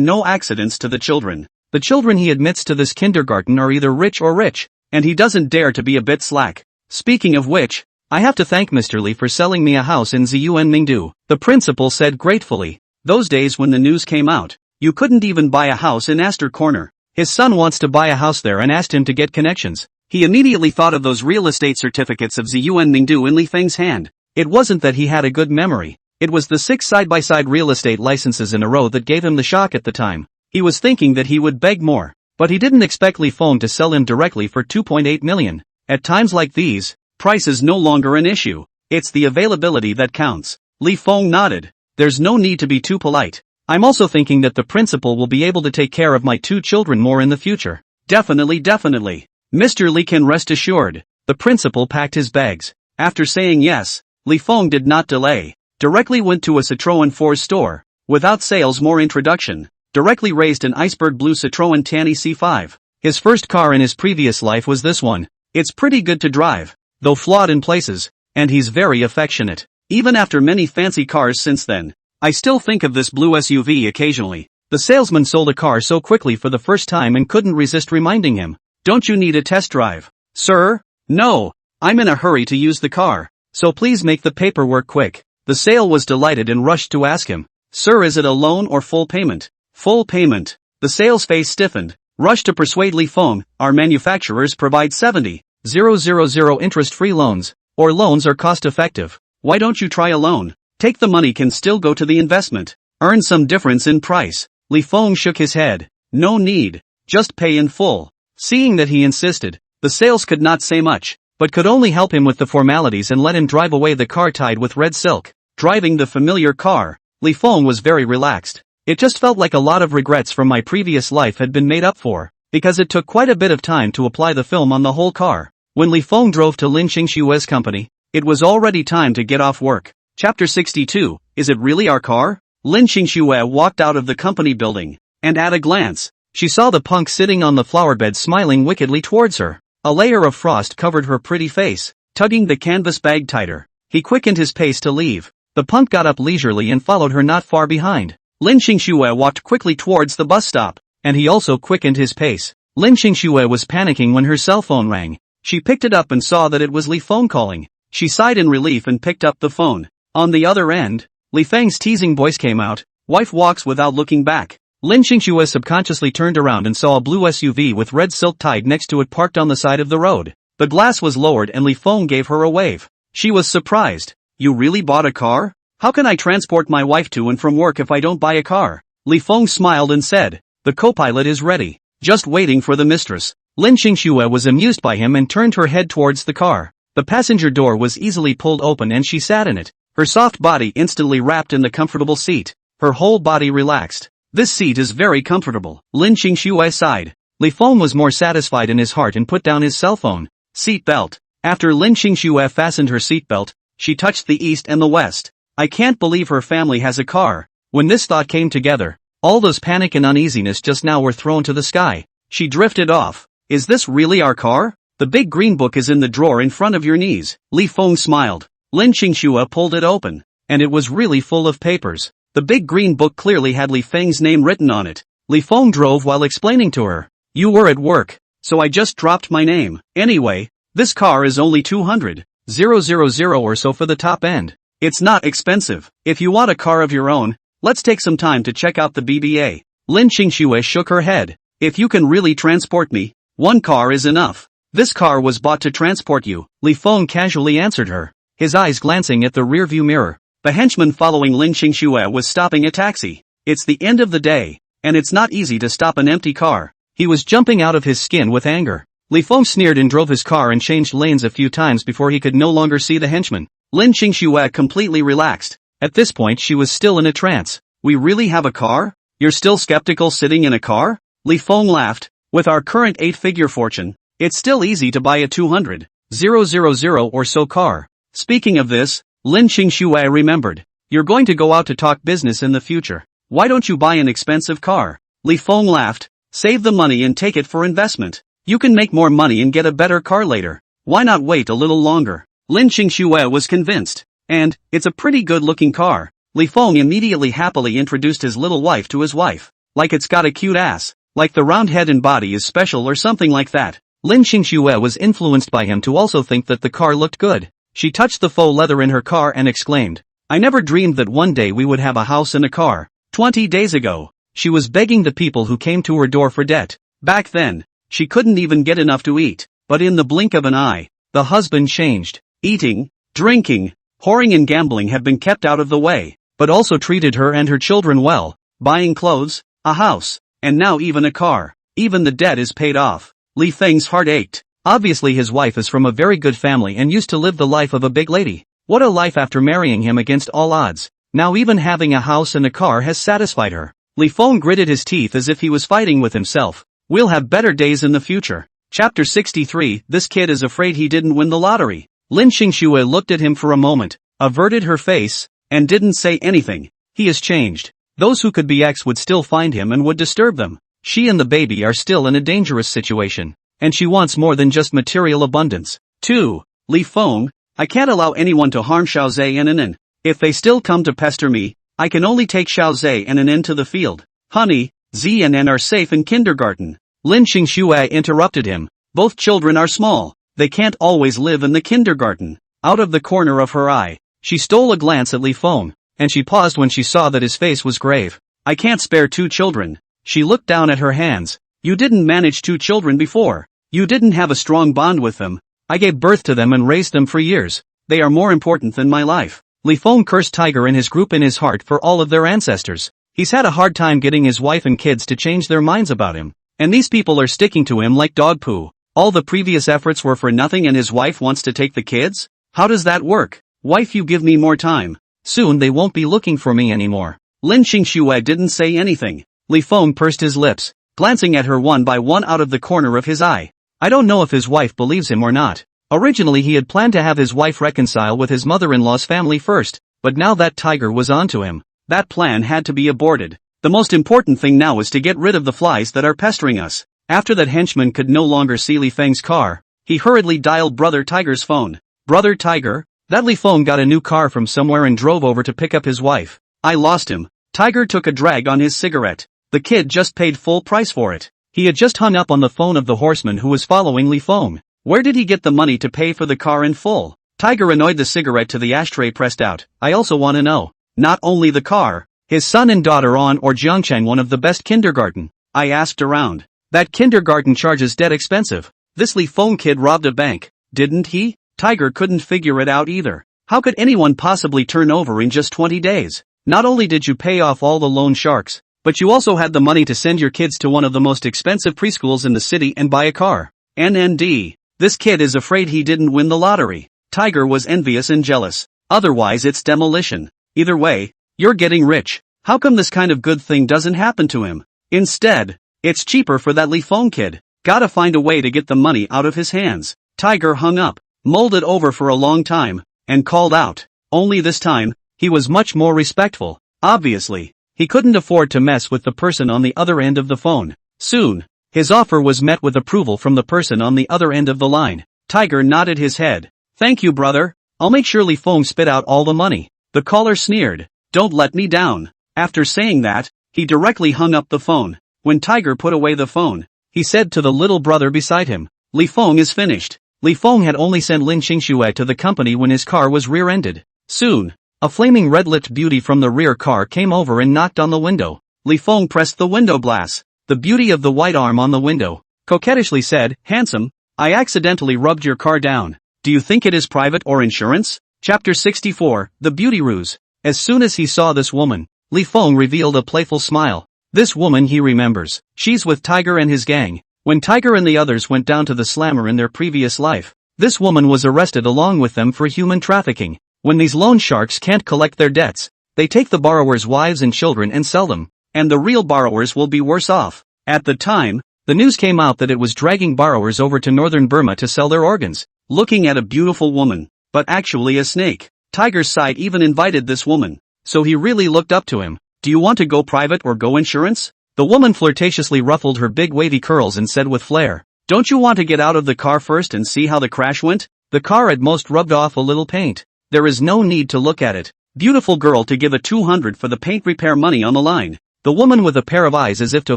no accidents to the children." The children he admits to this kindergarten are either rich or rich, and he doesn't dare to be a bit slack. Speaking of which, I have to thank Mr. Li for selling me a house in Ziyuan Mingdu, the principal said gratefully. Those days when the news came out, you couldn't even buy a house in Astor Corner. His son wants to buy a house there and asked him to get connections. He immediately thought of those real estate certificates of Ziyuan Mingdu in Li Feng's hand. It wasn't that he had a good memory. It was the 6 side-by-side real estate licenses in a row that gave him the shock at the time. He was thinking that he would beg more, but he didn't expect Li Feng to sell him directly for 2.8 million. At times like these, price is no longer an issue. It's the availability that counts. Li Feng nodded. "There's no need to be too polite. I'm also thinking that the principal will be able to take care of my 2 children more in the future." Definitely. Mr. Li can rest assured." The principal packed his bags. After saying yes, Li Feng did not delay. Directly went to a Citroën 4 store. Without sales more introduction. Directly raised an iceberg blue Citroën Tanny C5. His first car in his previous life was this one. It's pretty good to drive, though flawed in places, and he's very affectionate. Even after many fancy cars since then, I still think of this blue SUV occasionally. The salesman sold a car so quickly for the first time and couldn't resist reminding him, "Don't you need a test drive, sir?" "No, I'm in a hurry to use the car, so please make the paperwork quick." The sale was delighted and rushed to ask him, "Sir, is it a loan or full payment?" "Full payment." The sales face stiffened, rushed to persuade Li Feng, "Our manufacturers provide 70,000 interest-free loans, or loans are cost-effective. Why don't you try a loan? Take the money can still go to the investment. Earn some difference in price." Li Feng shook his head. "No need, just pay in full." Seeing that he insisted, the sales could not say much, but could only help him with the formalities and let him drive away the car tied with red silk. Driving the familiar car, Li Feng was very relaxed. "It just felt like a lot of regrets from my previous life had been made up for, because it took quite a bit of time to apply the film on the whole car." When Li Feng drove to Lin Qingxue's company, it was already time to get off work. Chapter 62, Is it really our car? Lin Qingxue walked out of the company building, and at a glance, she saw the punk sitting on the flower bed smiling wickedly towards her. A layer of frost covered her pretty face. Tugging the canvas bag tighter, he quickened his pace to leave. The punk got up leisurely and followed her not far behind. Lin Qingxue walked quickly towards the bus stop, and he also quickened his pace. Lin Qingxue was panicking when her cell phone rang. She picked it up and saw that it was Li Feng calling. She sighed in relief and picked up the phone. On the other end, Li Feng's teasing voice came out, "Wife walks without looking back." Lin Qingxue subconsciously turned around and saw a blue SUV with red silk tied next to it parked on the side of the road. The glass was lowered and Li Feng gave her a wave. She was surprised. You really bought a car? How can I transport my wife to and from work if I don't buy a car? Li Feng smiled and said, the co-pilot is ready, just waiting for the mistress. Lin Qingxue was amused by him and turned her head towards the car. The passenger door was easily pulled open and she sat in it. Her soft body instantly wrapped in the comfortable seat. Her whole body relaxed. This seat is very comfortable. Lin Qingxue sighed. Li Feng was more satisfied in his heart and put down his cell phone. Seat belt. After Lin Qingxue fastened her seatbelt, she touched the east and the west. I can't believe her family has a car. When this thought came together, all those panic and uneasiness just now were thrown to the sky. She drifted off. Is this really our car? The big green book is in the drawer in front of your knees. Li Feng smiled. Lin Qingxue pulled it open, and it was really full of papers. The big green book clearly had Li Feng's name written on it. Li Feng drove while explaining to her. You were at work, so I just dropped my name. Anyway, this car is only 200,000 or so for the top end. It's not expensive. If you want a car of your own, let's take some time to check out the BBA. Lin Qingxue shook her head. If you can really transport me, one car is enough. This car was bought to transport you. Li Feng casually answered her, his eyes glancing at the rearview mirror. The henchman following Lin Qingxue was stopping a taxi. It's the end of the day, and it's not easy to stop an empty car. He was jumping out of his skin with anger. Li Feng sneered and drove his car and changed lanes a few times before he could no longer see the henchman. Lin Qingxue completely relaxed. At this point she was still in a trance. We really have a car? You're still skeptical sitting in a car? Li Feng laughed. With our current 8-figure fortune, it's still easy to buy a 200,000 or so car. Speaking of this, Lin Qingxue remembered. You're going to go out to talk business in the future. Why don't you buy an expensive car? Li Feng laughed. Save the money and take it for investment. You can make more money and get a better car later. Why not wait a little longer? Lin Qingxue was convinced. And, it's a pretty good-looking car. Li Feng immediately happily introduced his little wife to his wife. Like it's got a cute ass. Like the round head and body is special or something like that. Lin Qingxue was influenced by him to also think that the car looked good. She touched the faux leather in her car and exclaimed, I never dreamed that one day we would have a house and a car. 20 days ago, she was begging the people who came to her door for debt. Back then, she couldn't even get enough to eat. But in the blink of an eye, the husband changed. Eating, drinking, whoring and gambling have been kept out of the way, but also treated her and her children well, buying clothes, a house, and now even a car. Even the debt is paid off. Li Feng's heart ached. Obviously his wife is from a very good family and used to live the life of a big lady. What a life after marrying him against all odds. Now even having a house and a car has satisfied her. Li Feng gritted his teeth as if he was fighting with himself. We'll have better days in the future. Chapter 63, This kid is afraid he didn't win the lottery. Lin Qingxue looked at him for a moment, averted her face, and didn't say anything. He has changed. Those who could be ex would still find him and would disturb them. She and the baby are still in a dangerous situation. And she wants more than just material abundance. 2. Li Feng, I can't allow anyone to harm Xiaozhe and Anin. If they still come to pester me, I can only take Xiaozhe and Anin to the field. Honey, Z and N are safe in kindergarten. Lin Qingxue interrupted him. Both children are small. They can't always live in the kindergarten. Out of the corner of her eye, she stole a glance at Li Feng, and she paused when she saw that his face was grave. I can't spare 2 children. She looked down at her hands. You didn't manage 2 children before. You didn't have a strong bond with them. I gave birth to them and raised them for years. They are more important than my life. Li Feng cursed Tiger and his group in his heart for all of their ancestors. He's had a hard time getting his wife and kids to change their minds about him. And these people are sticking to him like dog poo. All the previous efforts were for nothing and his wife wants to take the kids? How does that work? Wife, you give me more time. Soon they won't be looking for me anymore. Lin Qingxue didn't say anything. Li Feng pursed his lips, glancing at her one by one out of the corner of his eye. I don't know if his wife believes him or not. Originally he had planned to have his wife reconcile with his mother-in-law's family first, but now that Tiger was onto him, that plan had to be aborted. The most important thing now is to get rid of the flies that are pestering us. After that henchman could no longer see Li Feng's car, he hurriedly dialed Brother Tiger's phone. Brother Tiger? That Li Feng got a new car from somewhere and drove over to pick up his wife. I lost him. Tiger took a drag on his cigarette. The kid just paid full price for it. He had just hung up on the phone of the horseman who was following Li Feng. Where did he get the money to pay for the car in full? Tiger annoyed the cigarette to the ashtray pressed out. I also want to know. Not only the car, His son and daughter on or Jiangcheng one of the best kindergarten? I asked around. That kindergarten charges dead expensive. This Li Feng kid robbed a bank, didn't he? Tiger couldn't figure it out either. How could anyone possibly turn over in just 20 days? Not only did you pay off all the loan sharks, but you also had the money to send your kids to one of the most expensive preschools in the city and buy a car. NND. This kid is afraid he didn't win the lottery. Tiger was envious and jealous. Otherwise it's demolition. Either way, you're getting rich. How come this kind of good thing doesn't happen to him? Instead, it's cheaper for that Li Feng kid. Gotta find a way to get the money out of his hands. Tiger hung up, mulled it over for a long time, and called out. Only this time, he was much more respectful. Obviously, he couldn't afford to mess with the person on the other end of the phone. Soon, his offer was met with approval from the person on the other end of the line. Tiger nodded his head. Thank you, brother. I'll make sure Li Feng spit out all the money. The caller sneered. Don't let me down. After saying that, he directly hung up the phone. When Tiger put away the phone, he said to the little brother beside him, Li Feng is finished. Li Feng had only sent Lin Qingxue to the company when his car was rear-ended. Soon, a flaming red-lipped beauty from the rear car came over and knocked on the window. Li Feng pressed the window glass. The beauty of the white arm on the window coquettishly said, Handsome, I accidentally rubbed your car down. Do you think it is private or insurance? Chapter 64, The Beauty Ruse. As soon as he saw this woman, Li Feng revealed a playful smile. This woman he remembers. She's with Tiger and his gang. When Tiger and the others went down to the slammer in their previous life, this woman was arrested along with them for human trafficking. When these loan sharks can't collect their debts, they take the borrowers' wives and children and sell them, and the real borrowers will be worse off. At the time, the news came out that it was dragging borrowers over to northern Burma to sell their organs, looking at a beautiful woman, but actually a snake. Tiger's side even invited this woman, so he really looked up to him. Do you want to go private or go insurance? The woman flirtatiously ruffled her big wavy curls and said with flair, Don't you want to get out of the car first and see how the crash went? The car at most rubbed off a little paint. There is no need to look at it. Beautiful girl to give a 200 for the paint repair money on the line. The woman with a pair of eyes as if to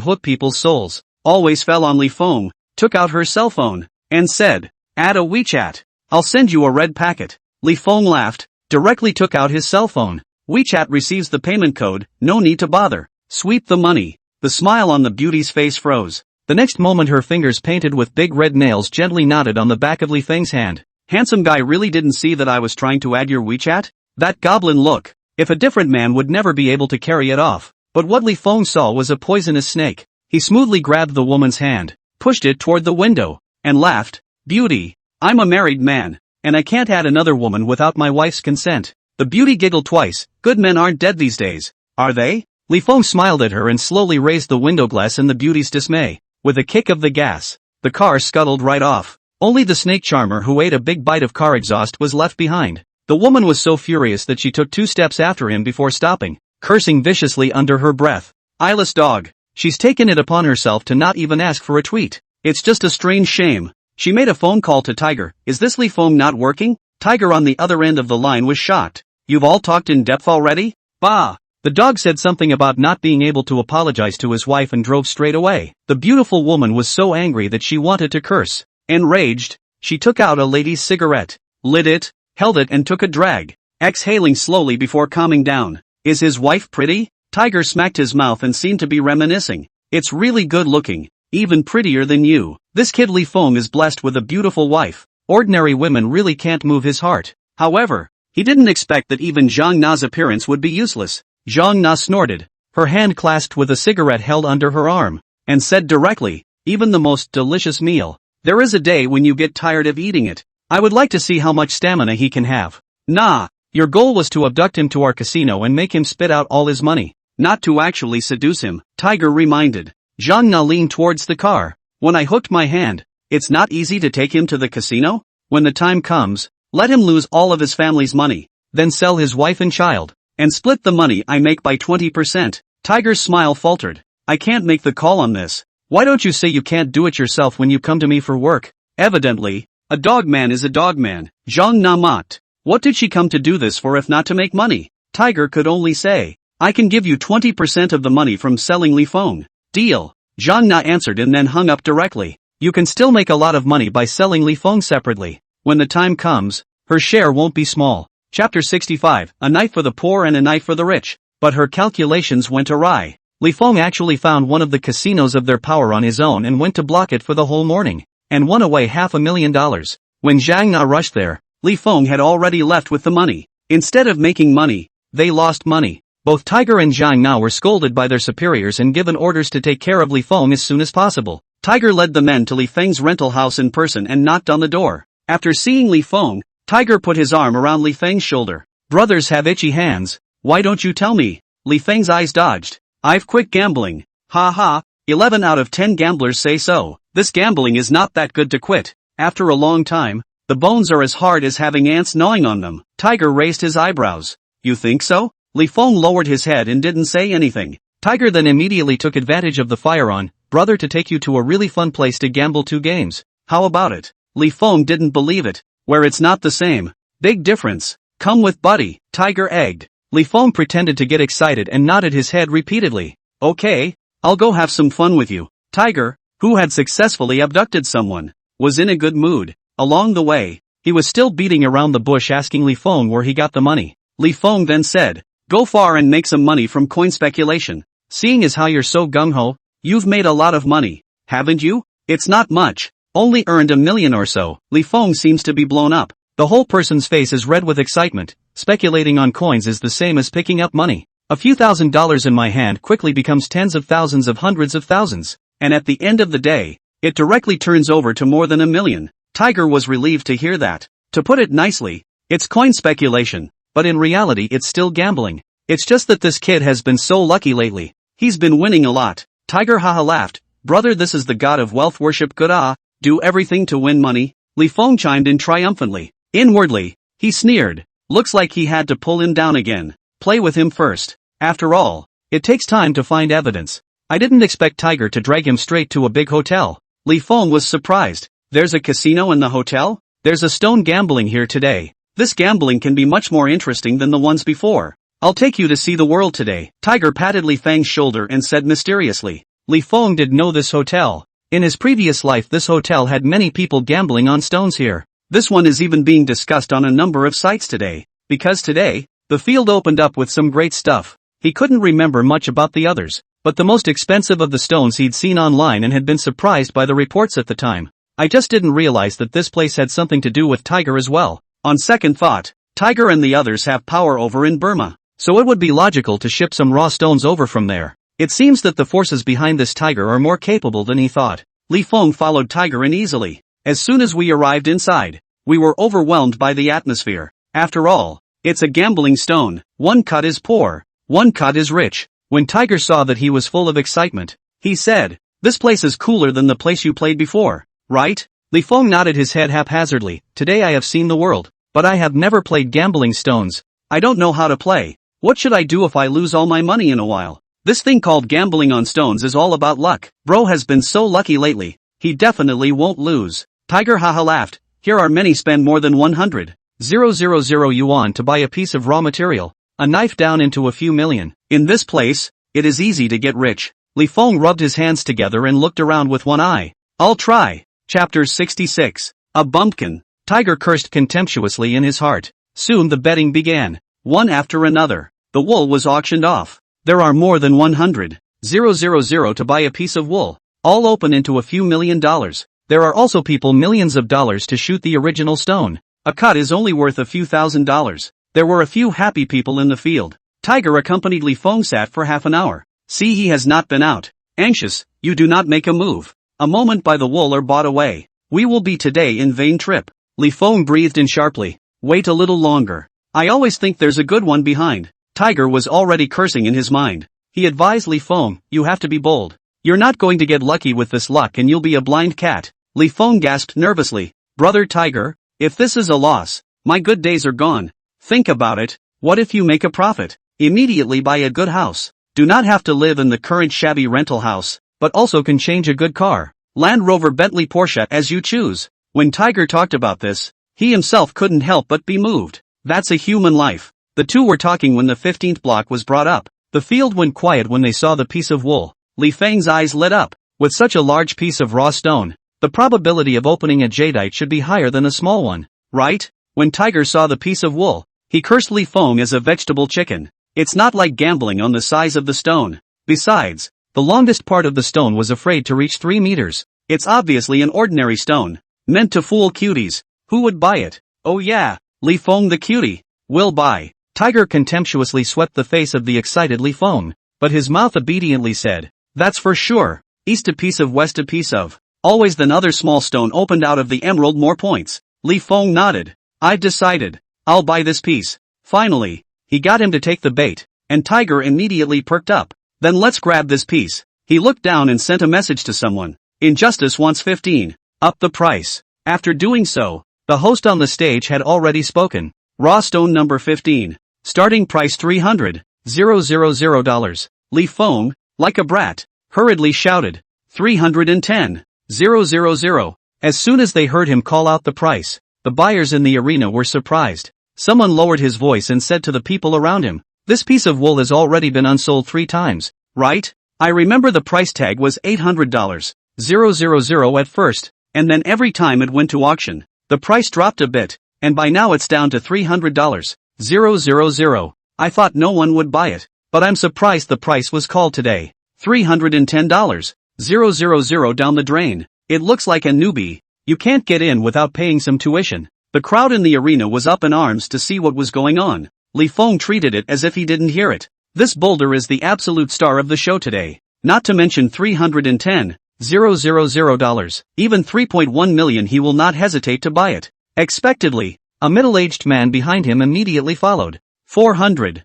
hook people's souls, always fell on Li Feng, took out her cell phone, and said, Add a WeChat. I'll send you a red packet. Li Feng laughed, directly took out his cell phone. WeChat receives the payment code, no need to bother. Sweep the money. The smile on the beauty's face froze. The next moment her fingers painted with big red nails gently knotted on the back of Li Feng's hand. Handsome guy, really didn't see that I was trying to add your WeChat? That goblin look. If a different man would never be able to carry it off. But what Li Feng saw was a poisonous snake. He smoothly grabbed the woman's hand, pushed it toward the window, and laughed. Beauty, I'm a married man, and I can't add another woman without my wife's consent. The beauty giggled twice. Good men aren't dead these days, are they? Li Feng smiled at her and slowly raised the window glass in the beauty's dismay. With a kick of the gas, the car scuttled right off. Only the snake charmer who ate a big bite of car exhaust was left behind. The woman was so furious that she took 2 steps after him before stopping, cursing viciously under her breath. Eyeless dog. She's taken it upon herself to not even ask for a tweet. It's just a strange shame. She made a phone call to Tiger. Is this Li Feng not working? Tiger on the other end of the line was shocked. You've all talked in depth already? Bah! The dog said something about not being able to apologize to his wife and drove straight away. The beautiful woman was so angry that she wanted to curse. Enraged, she took out a lady's cigarette, lit it, held it and took a drag, exhaling slowly before calming down. Is his wife pretty? Tiger smacked his mouth and seemed to be reminiscing. It's really good looking, even prettier than you. This kid Li Feng is blessed with a beautiful wife. Ordinary women really can't move his heart. However, he didn't expect that even Zhang Na's appearance would be useless. Zhang Na snorted, her hand clasped with a cigarette held under her arm, and said directly, even the most delicious meal, there is a day when you get tired of eating it. I would like to see how much stamina he can have. Nah, your goal was to abduct him to our casino and make him spit out all his money, not to actually seduce him, Tiger reminded. Zhang Na leaned towards the car. When I hooked my hand, it's not easy to take him to the casino. When the time comes, let him lose all of his family's money, then sell his wife and child, and split the money I make by 20%. Tiger's smile faltered. I can't make the call on this. Why don't you say you can't do it yourself when you come to me for work? Evidently, a dog man is a dog man. Zhang Na mocked. What did she come to do this for if not to make money? Tiger could only say, I can give you 20% of the money from selling Li Feng. Deal. Zhang Na answered and then hung up directly. You can still make a lot of money by selling Li Feng separately. When the time comes, her share won't be small. Chapter 65, A Knife for the Poor and a Knife for the Rich. But her calculations went awry. Li Feng actually found one of the casinos of their power on his own and went to block it for the whole morning, and won away $500,000. When Zhang Na rushed there, Li Feng had already left with the money. Instead of making money, they lost money. Both Tiger and Zhang Na were scolded by their superiors and given orders to take care of Li Feng as soon as possible. Tiger led the men to Li Feng's rental house in person and knocked on the door. After seeing Li Feng, Tiger put his arm around Li Feng's shoulder. Brothers have itchy hands, why don't you tell me? Li Feng's eyes dodged. I've quit gambling. Ha ha, 11 out of 10 gamblers say so. This gambling is not that good to quit. After a long time, the bones are as hard as having ants gnawing on them. Tiger raised his eyebrows. You think so? Li Feng lowered his head and didn't say anything. Tiger then immediately took advantage of the fire on, brother, to take you to a really fun place to gamble 2 games. How about it? Li Feng didn't believe it. Where it's not the same. Big difference. Come with buddy. Tiger egged. Li Feng pretended to get excited and nodded his head repeatedly. Okay, I'll go have some fun with you. Tiger, who had successfully abducted someone, was in a good mood. Along the way, he was still beating around the bush asking Li Feng where he got the money. Li Feng then said, go far and make some money from coin speculation. Seeing as how you're so gung-ho, you've made a lot of money, haven't you? It's not much, only earned $1 million or so. Li Feng seems to be blown up. The whole person's face is red with excitement. Speculating on coins is the same as picking up money. A few $1,000s in my hand quickly becomes tens of thousands of hundreds of thousands, and at the end of the day, it directly turns over to more than $1 million. Tiger was relieved to hear that. To put it nicely, it's coin speculation, but in reality it's still gambling. It's just that this kid has been so lucky lately. He's been winning a lot. Tiger haha laughed. Brother, this is the god of wealth worship, good do everything to win money. Li Feng chimed in triumphantly. Inwardly, he sneered. Looks like he had to pull him down again. Play with him first. After all, it takes time to find evidence. I didn't expect Tiger to drag him straight to a big hotel. Li Feng was surprised. There's a casino in the hotel? There's a stone gambling here today. This gambling can be much more interesting than the ones before. I'll take you to see the world today. Tiger patted Li Feng's shoulder and said mysteriously. Li Feng did know this hotel. In his previous life this hotel had many people gambling on stones here. This one is even being discussed on a number of sites today. Because today, the field opened up with some great stuff. He couldn't remember much about the others, but the most expensive of the stones he'd seen online and had been surprised by the reports at the time. I just didn't realize that this place had something to do with Tiger as well. On second thought, Tiger and the others have power over in Burma, so it would be logical to ship some raw stones over from there. It seems that the forces behind this Tiger are more capable than he thought. Li Feng followed Tiger in easily. As soon as we arrived inside, we were overwhelmed by the atmosphere. After all, it's a gambling stone. One cut is poor, one cut is rich. When Tiger saw that he was full of excitement, he said, this place is cooler than the place you played before, right? Li Feng nodded his head haphazardly. Today I have seen the world, but I have never played gambling stones. I don't know how to play. What should I do if I lose all my money in a while? This thing called gambling on stones is all about luck. Bro has been so lucky lately, he definitely won't lose. Tiger haha laughed. Here are many spend more than 100,000 yuan to buy a piece of raw material, a knife down into a few million. In this place, it is easy to get rich. Li Feng rubbed his hands together and looked around with one eye. I'll try. Chapter 66. A bumpkin. Tiger cursed contemptuously in his heart. Soon the betting began. One after another, the wool was auctioned off. There are more than 100,000 to buy a piece of wool, all open into a few $1 million. There are also people millions of dollars to shoot the original stone. A cut is only worth a few $1,000s. There were a few happy people in the field. Tiger accompanied Li Feng sat for half an hour. See, he has not been out. Anxious, you do not make a move. A moment by the wool or bought away. We will be today in vain trip. Li Feng breathed in sharply. Wait a little longer. I always think there's a good one behind. Tiger was already cursing in his mind. He advised Li Feng, you have to be bold. You're not going to get lucky with this luck and you'll be a blind cat. Li Feng gasped nervously. Brother Tiger, if this is a loss, my good days are gone. Think about it. What if you make a profit? Immediately buy a good house. Do not have to live in the current shabby rental house, but also can change a good car. Land Rover, Bentley, Porsche, as you choose. When Tiger talked about this, he himself couldn't help but be moved. That's a human life. The two were talking when the 15th block was brought up. The field went quiet when they saw the piece of wool. Li Feng's eyes lit up. With such a large piece of raw stone, the probability of opening a jadeite should be higher than a small one, right? When Tiger saw the piece of wool, he cursed Li Feng as a vegetable chicken. It's not like gambling on the size of the stone. Besides, the longest part of the stone was afraid to reach 3 meters. It's obviously an ordinary stone, meant to fool cuties. Who would buy it? Oh yeah, Li Feng the cutie. Will buy. Tiger contemptuously swept the face of the excited Li Feng, but his mouth obediently said, that's for sure. East a piece of, west a piece of. Always. Then another small stone opened out of the emerald. More points. Li Feng nodded. I've decided. I'll buy this piece. Finally, he got him to take the bait, and Tiger immediately perked up. Then let's grab this piece. He looked down and sent a message to someone. Injustice wants 15. Up the price. After doing so, the host on the stage had already spoken. Raw stone number 15. Starting price $300,000. Li Feng, like a brat, hurriedly shouted, 310,000. As soon as they heard him call out the price, the buyers in the arena were surprised. Someone lowered his voice and said to the people around him, this piece of wool has already been unsold 3 times, right? I remember the price tag was $800,000 at first, and then every time it went to auction, the price dropped a bit, and by now it's down to $300,000. I thought no one would buy it, but I'm surprised the price was called today. $310,000 down the drain. It looks like a newbie. You can't get in without paying some tuition. The crowd in the arena was up in arms to see what was going on. Li Feng treated it as if he didn't hear it. This boulder is the absolute star of the show today. Not to mention $310,000. Even 3.1 million. He will not hesitate to buy it. Expectedly, a middle-aged man behind him immediately followed. 400,000.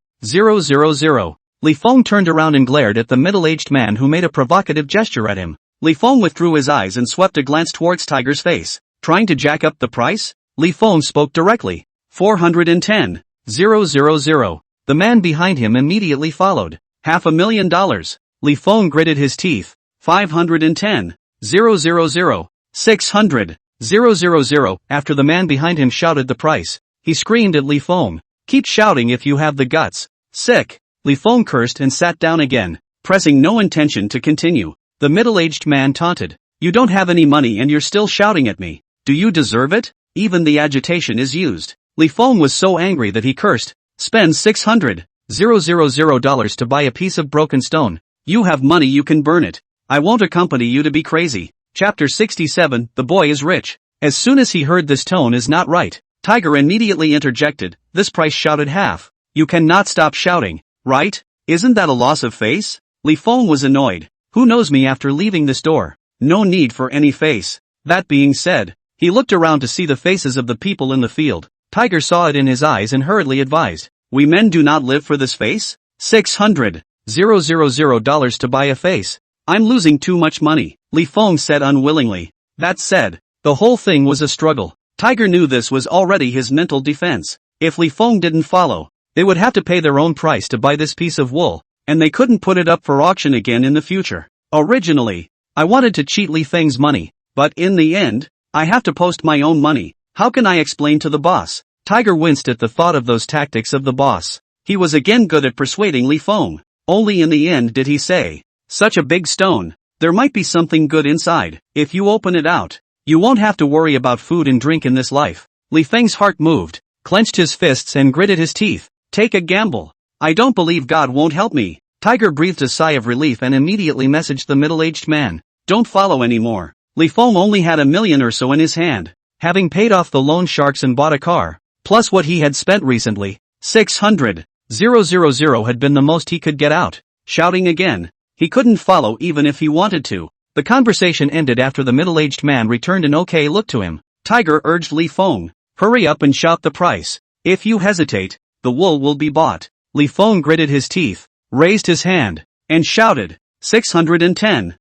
Li Feng turned around and glared at the middle-aged man who made a provocative gesture at him. Li Feng withdrew his eyes and swept a glance towards Tiger's face. Trying to jack up the price? Li Feng spoke directly. 410,000. The man behind him immediately followed. $500,000. Li Feng gritted his teeth. 510,000. 600,000. After the man behind him shouted the price, he screamed at Li Feng. Keep shouting if you have the guts. Sick. Li Feng cursed and sat down again, pressing no intention to continue. The middle-aged man taunted. You don't have any money and you're still shouting at me. Do you deserve it? Even the agitation is used. Li Feng was so angry that he cursed. Spend $600,000 to buy a piece of broken stone. You have money, you can burn it. I won't accompany you to be crazy. Chapter 67, The Boy is Rich. As soon as he heard this tone is not right, Tiger immediately interjected. This price shouted half. You cannot stop shouting, right? Isn't that a loss of face? Li Feng was annoyed. Who knows me after leaving this door? No need for any face. That being said, he looked around to see the faces of the people in the field. Tiger saw it in his eyes and hurriedly advised. We men do not live for this face? $600,000 to buy a face. I'm losing too much money, Li Feng said unwillingly. That said, the whole thing was a struggle. Tiger knew this was already his mental defense. If Li Feng didn't follow, they would have to pay their own price to buy this piece of wool, and they couldn't put it up for auction again in the future. Originally, I wanted to cheat Li Feng's money, but in the end, I have to post my own money. How can I explain to the boss? Tiger winced at the thought of those tactics of the boss. He was again good at persuading Li Feng. Only in the end did he say, such a big stone. There might be something good inside. If you open it out, you won't have to worry about food and drink in this life. Li Feng's heart moved, clenched his fists and gritted his teeth. Take a gamble. I don't believe God won't help me. Tiger breathed a sigh of relief and immediately messaged the middle-aged man. Don't follow anymore. Li Feng only had $1 million or so in his hand. Having paid off the loan sharks and bought a car, plus what he had spent recently, $600,000 had been the most he could get out. Shouting again. He couldn't follow even if he wanted to. The conversation ended after the middle-aged man returned an okay look to him. Tiger urged Li Feng. Hurry up and shout the price. If you hesitate, the wool will be bought. Li Feng gritted his teeth, raised his hand, and shouted, 610,000.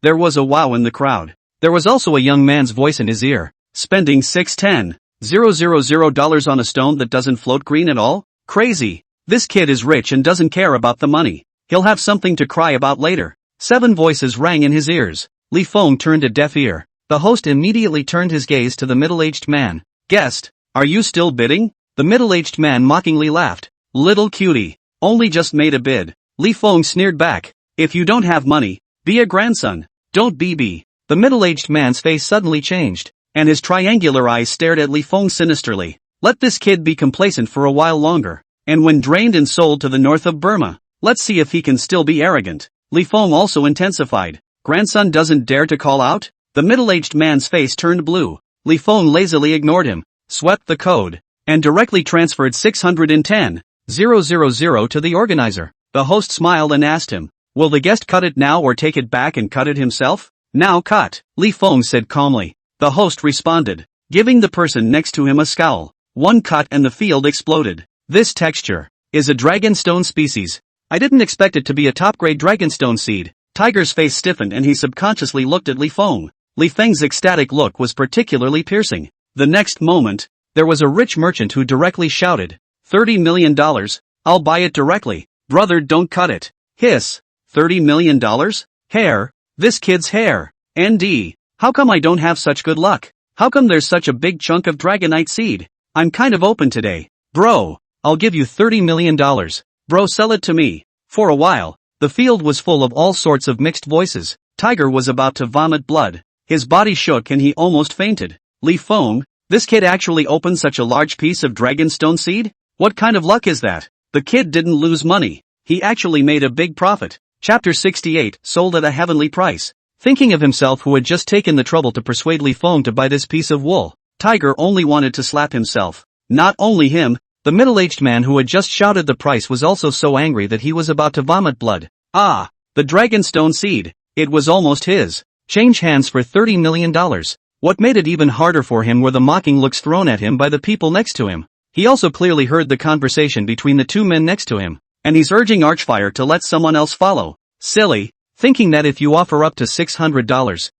There was a wow in the crowd. There was also a young man's voice in his ear. Spending $610,000 on a stone that doesn't float green at all? Crazy. This kid is rich and doesn't care about the money. He'll have something to cry about later. 7 voices rang in his ears. Li Feng turned a deaf ear. The host immediately turned his gaze to the middle-aged man. Guest, are you still bidding? The middle-aged man mockingly laughed. Little cutie, only just made a bid. Li Feng sneered back. If you don't have money, be a grandson. Don't be. The middle-aged man's face suddenly changed, and his triangular eyes stared at Li Feng sinisterly. Let this kid be complacent for a while longer. and when drained and sold to the north of Burma. Let's see if he can still be arrogant. Li Feng also intensified. Grandson doesn't dare to call out? The middle-aged man's face turned blue. Li Feng lazily ignored him, swept the code, and directly transferred 610,000 to the organizer. The host smiled and asked him, will the guest cut it now or take it back and cut it himself? Now cut, Li Feng said calmly. The host responded, giving the person next to him a scowl. One cut and the field exploded. This texture is a dragonstone species. I didn't expect it to be a top-grade dragonstone seed. Tiger's face stiffened and he subconsciously looked at Li Feng. Li Feng's ecstatic look was particularly piercing. The next moment, there was a rich merchant who directly shouted, $30 million, I'll buy it directly. Brother, don't cut it. Hiss, $30 million? Hair? This kid's hair. ND. How come I don't have such good luck? How come there's such a big chunk of dragonite seed? I'm kind of open today. Bro, I'll give you $30 million. Bro, sell it to me. For a while, the field was full of all sorts of mixed voices. Tiger was about to vomit blood. His body shook and he almost fainted. Li Feng, this kid actually opened such a large piece of dragonstone seed? What kind of luck is that? The kid didn't lose money. He actually made a big profit. Chapter 68, sold at a heavenly price. Thinking of himself who had just taken the trouble to persuade Li Feng to buy this piece of wool, Tiger only wanted to slap himself. Not only him, the middle-aged man who had just shouted the price was also so angry that he was about to vomit blood. Ah, the dragonstone seed. It was almost his. Change hands for $30 million. What made it even harder for him were the mocking looks thrown at him by the people next to him. He also clearly heard the conversation between the two men next to him, and he's urging Archfire to let someone else follow. Silly, thinking that if you offer up to $600,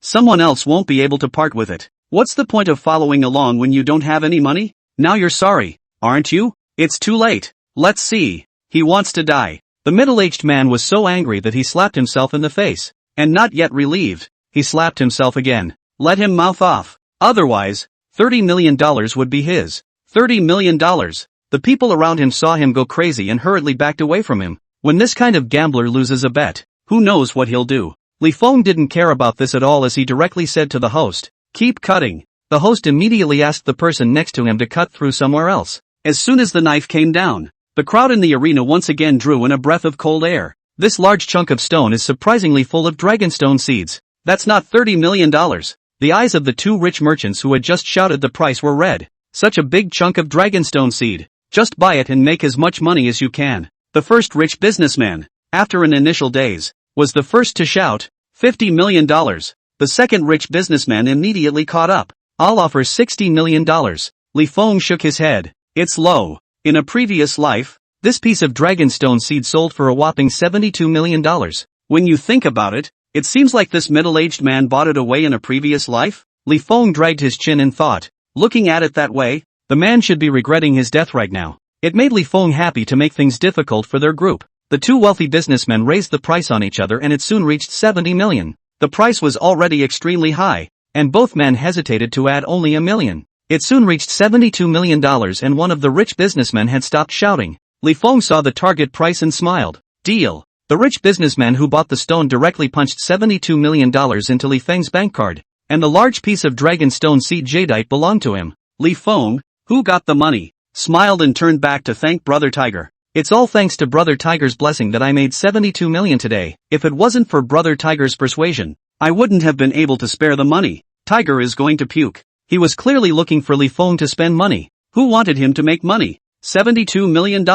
someone else won't be able to part with it. What's the point of following along when you don't have any money? Now you're sorry, aren't you? It's too late. Let's see. He wants to die. The middle-aged man was so angry that he slapped himself in the face. And not yet relieved, he slapped himself again. Let him mouth off. Otherwise, $30 million would be his. $30 million. The people around him saw him go crazy and hurriedly backed away from him. When this kind of gambler loses a bet, who knows what he'll do? Li Feng didn't care about this at all as he directly said to the host, keep cutting. The host immediately asked the person next to him to cut through somewhere else. As soon as the knife came down, the crowd in the arena once again drew in a breath of cold air. This large chunk of stone is surprisingly full of dragonstone seeds. That's not $30 million. The eyes of the two rich merchants who had just shouted the price were red. Such a big chunk of dragonstone seed. Just buy it and make as much money as you can. The first rich businessman, after an initial daze, was the first to shout, $50 million. The second rich businessman immediately caught up. I'll offer $60 million. Li Feng shook his head. It's low. In a previous life, this piece of dragonstone seed sold for a whopping $72 million. When you think about it, it seems like this middle-aged man bought it away in a previous life. Li Feng dragged his chin in thought. Looking at it that way, the man should be regretting his death right now. It made Li Feng happy to make things difficult for their group. The two wealthy businessmen raised the price on each other and it soon reached $70 million. The price was already extremely high, and both men hesitated to add only $1 million. It soon reached $72 million and one of the rich businessmen had stopped shouting. Li Feng saw the target price and smiled. Deal. The rich businessman who bought the stone directly punched $72 million into Li Feng's bank card, and the large piece of dragonstone seed jadeite belonged to him. Li Feng, who got the money, smiled and turned back to thank Brother Tiger. It's all thanks to Brother Tiger's blessing that I made $72 million today. If it wasn't for Brother Tiger's persuasion, I wouldn't have been able to spare the money. Tiger is going to puke. He was clearly looking for Li Feng to spend money. Who wanted him to make money? $72 million.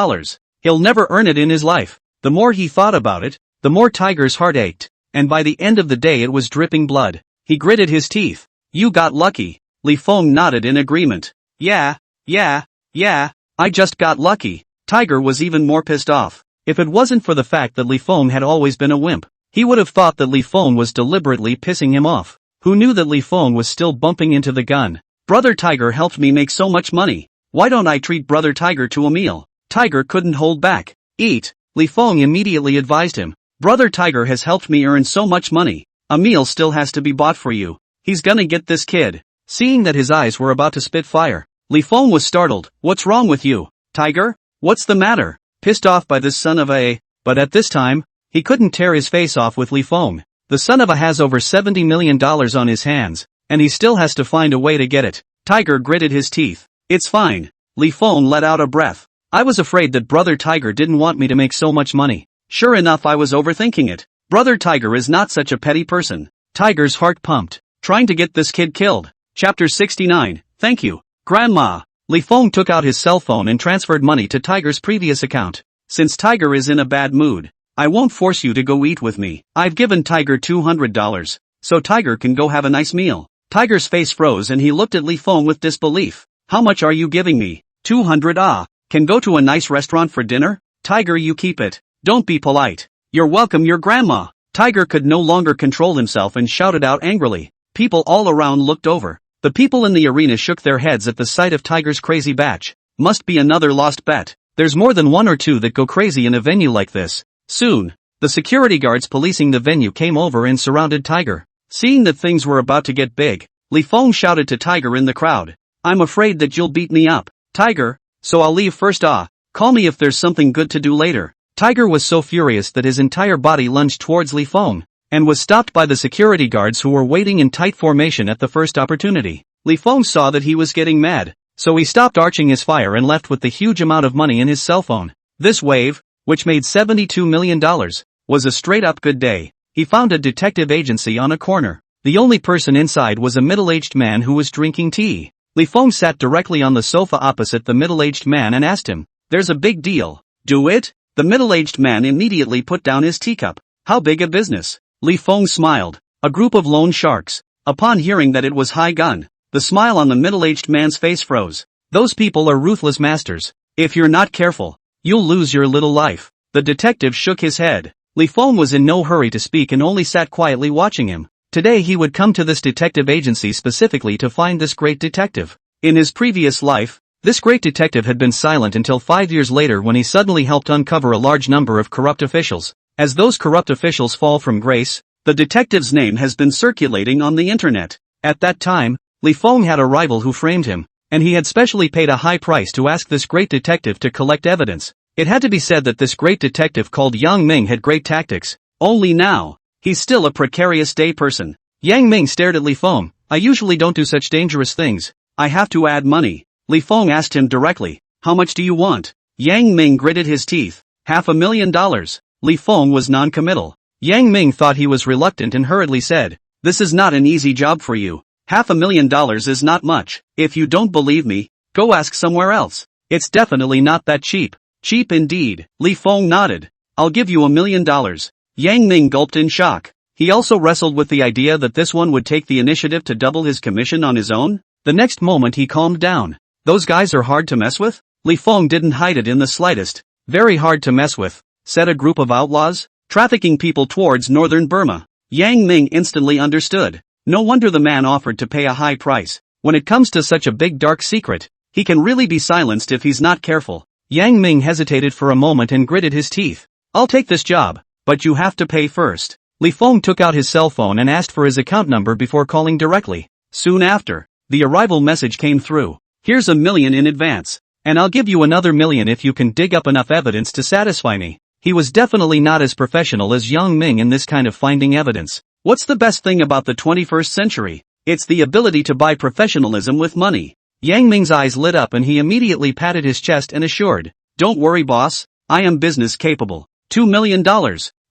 He'll never earn it in his life. The more he thought about it, the more Tiger's heart ached, and by the end of the day it was dripping blood. He gritted his teeth. You got lucky. Li Feng nodded in agreement. Yeah, I just got lucky. Tiger was even more pissed off. If it wasn't for the fact that Li Feng had always been a wimp, he would have thought that Li Feng was deliberately pissing him off. Who knew that Li Feng was still bumping into the gun? Brother Tiger helped me make so much money. Why don't I treat Brother Tiger to a meal? Tiger couldn't hold back. Eat. Li Feng immediately advised him. Brother Tiger has helped me earn so much money. A meal still has to be bought for you. He's gonna get this kid. Seeing that his eyes were about to spit fire, Li Feng was startled. What's wrong with you, Tiger? What's the matter? Pissed off by this son of a... But at this time, he couldn't tear his face off with Li Feng. The son of a has over $70 million on his hands, and he still has to find a way to get it. Tiger gritted his teeth. It's fine. Li Feng let out a breath. I was afraid that Brother Tiger didn't want me to make so much money. Sure enough, I was overthinking it. Brother Tiger is not such a petty person. Tiger's heart pumped. Trying to get this kid killed. Chapter 69, Thank you, Grandma. Li Feng took out his cell phone and transferred money to Tiger's previous account. Since Tiger is in a bad mood, I won't force you to go eat with me. I've given Tiger $200, so Tiger can go have a nice meal. Tiger's face froze and he looked at Li Feng with disbelief. How much are you giving me? 200 Can go to a nice restaurant for dinner? Tiger, you keep it. Don't be polite. You're welcome, your grandma. Tiger could no longer control himself and shouted out angrily. People all around looked over. The people in the arena shook their heads at the sight of Tiger's crazy batch. Must be another lost bet. There's more than one or two that go crazy in a venue like this. Soon, the security guards policing the venue came over and surrounded Tiger. Seeing that things were about to get big, Li Feng shouted to Tiger in the crowd. I'm afraid that you'll beat me up, Tiger, so I'll leave first. Call me if there's something good to do later. Tiger was so furious that his entire body lunged towards Li Feng, and was stopped by the security guards who were waiting in tight formation at the first opportunity. Li Feng saw that he was getting mad, so he stopped arching his fire and left with the huge amount of money in his cell phone. This wave, which made $72 million, was a straight-up good day. He found a detective agency on a corner. The only person inside was a middle-aged man who was drinking tea. Li Feng sat directly on the sofa opposite the middle-aged man and asked him, "There's a big deal. Do it?" The middle-aged man immediately put down his teacup. "How big a business?" Li Feng smiled. A group of loan sharks. Upon hearing that it was Hai Gun, the smile on the middle-aged man's face froze. Those people are ruthless masters. If you're not careful, you'll lose your little life. The detective shook his head. Li Feng was in no hurry to speak and only sat quietly watching him. Today he would come to this detective agency specifically to find this great detective. In his previous life, this great detective had been silent until 5 years later when he suddenly helped uncover a large number of corrupt officials. As those corrupt officials fall from grace, the detective's name has been circulating on the internet. At that time, Li Feng had a rival who framed him, and he had specially paid a high price to ask this great detective to collect evidence. It had to be said that this great detective called Yang Ming had great tactics. Only now, he's still a precarious day person. Yang Ming stared at Li Feng. "I usually don't do such dangerous things. I have to add money." Li Feng asked him directly, "How much do you want?" Yang Ming gritted his teeth. $500,000. Li Feng was non-committal. Yang Ming thought he was reluctant and hurriedly said, "This is not an easy job for you. $500,000 is not much. If you don't believe me, go ask somewhere else. It's definitely not that cheap." "Cheap indeed." Li Feng nodded. "I'll give you $1 million. Yang Ming gulped in shock. He also wrestled with the idea that this one would take the initiative to double his commission on his own. The next moment he calmed down. "Those guys are hard to mess with?" Li Feng didn't hide it in the slightest. "Very hard to mess with," said a group of outlaws, trafficking people towards northern Burma. Yang Ming instantly understood. No wonder the man offered to pay a high price. When it comes to such a big dark secret, he can really be silenced if he's not careful. Yang Ming hesitated for a moment and gritted his teeth. "I'll take this job, but you have to pay first." Li Feng took out his cell phone and asked for his account number before calling directly. Soon after, the arrival message came through. "Here's $1 million in advance, and I'll give you another $1 million if you can dig up enough evidence to satisfy me." He was definitely not as professional as Yang Ming in this kind of finding evidence. What's the best thing about the 21st century? It's the ability to buy professionalism with money. Yang Ming's eyes lit up and he immediately patted his chest and assured, "Don't worry, boss, I am business capable. $2 million.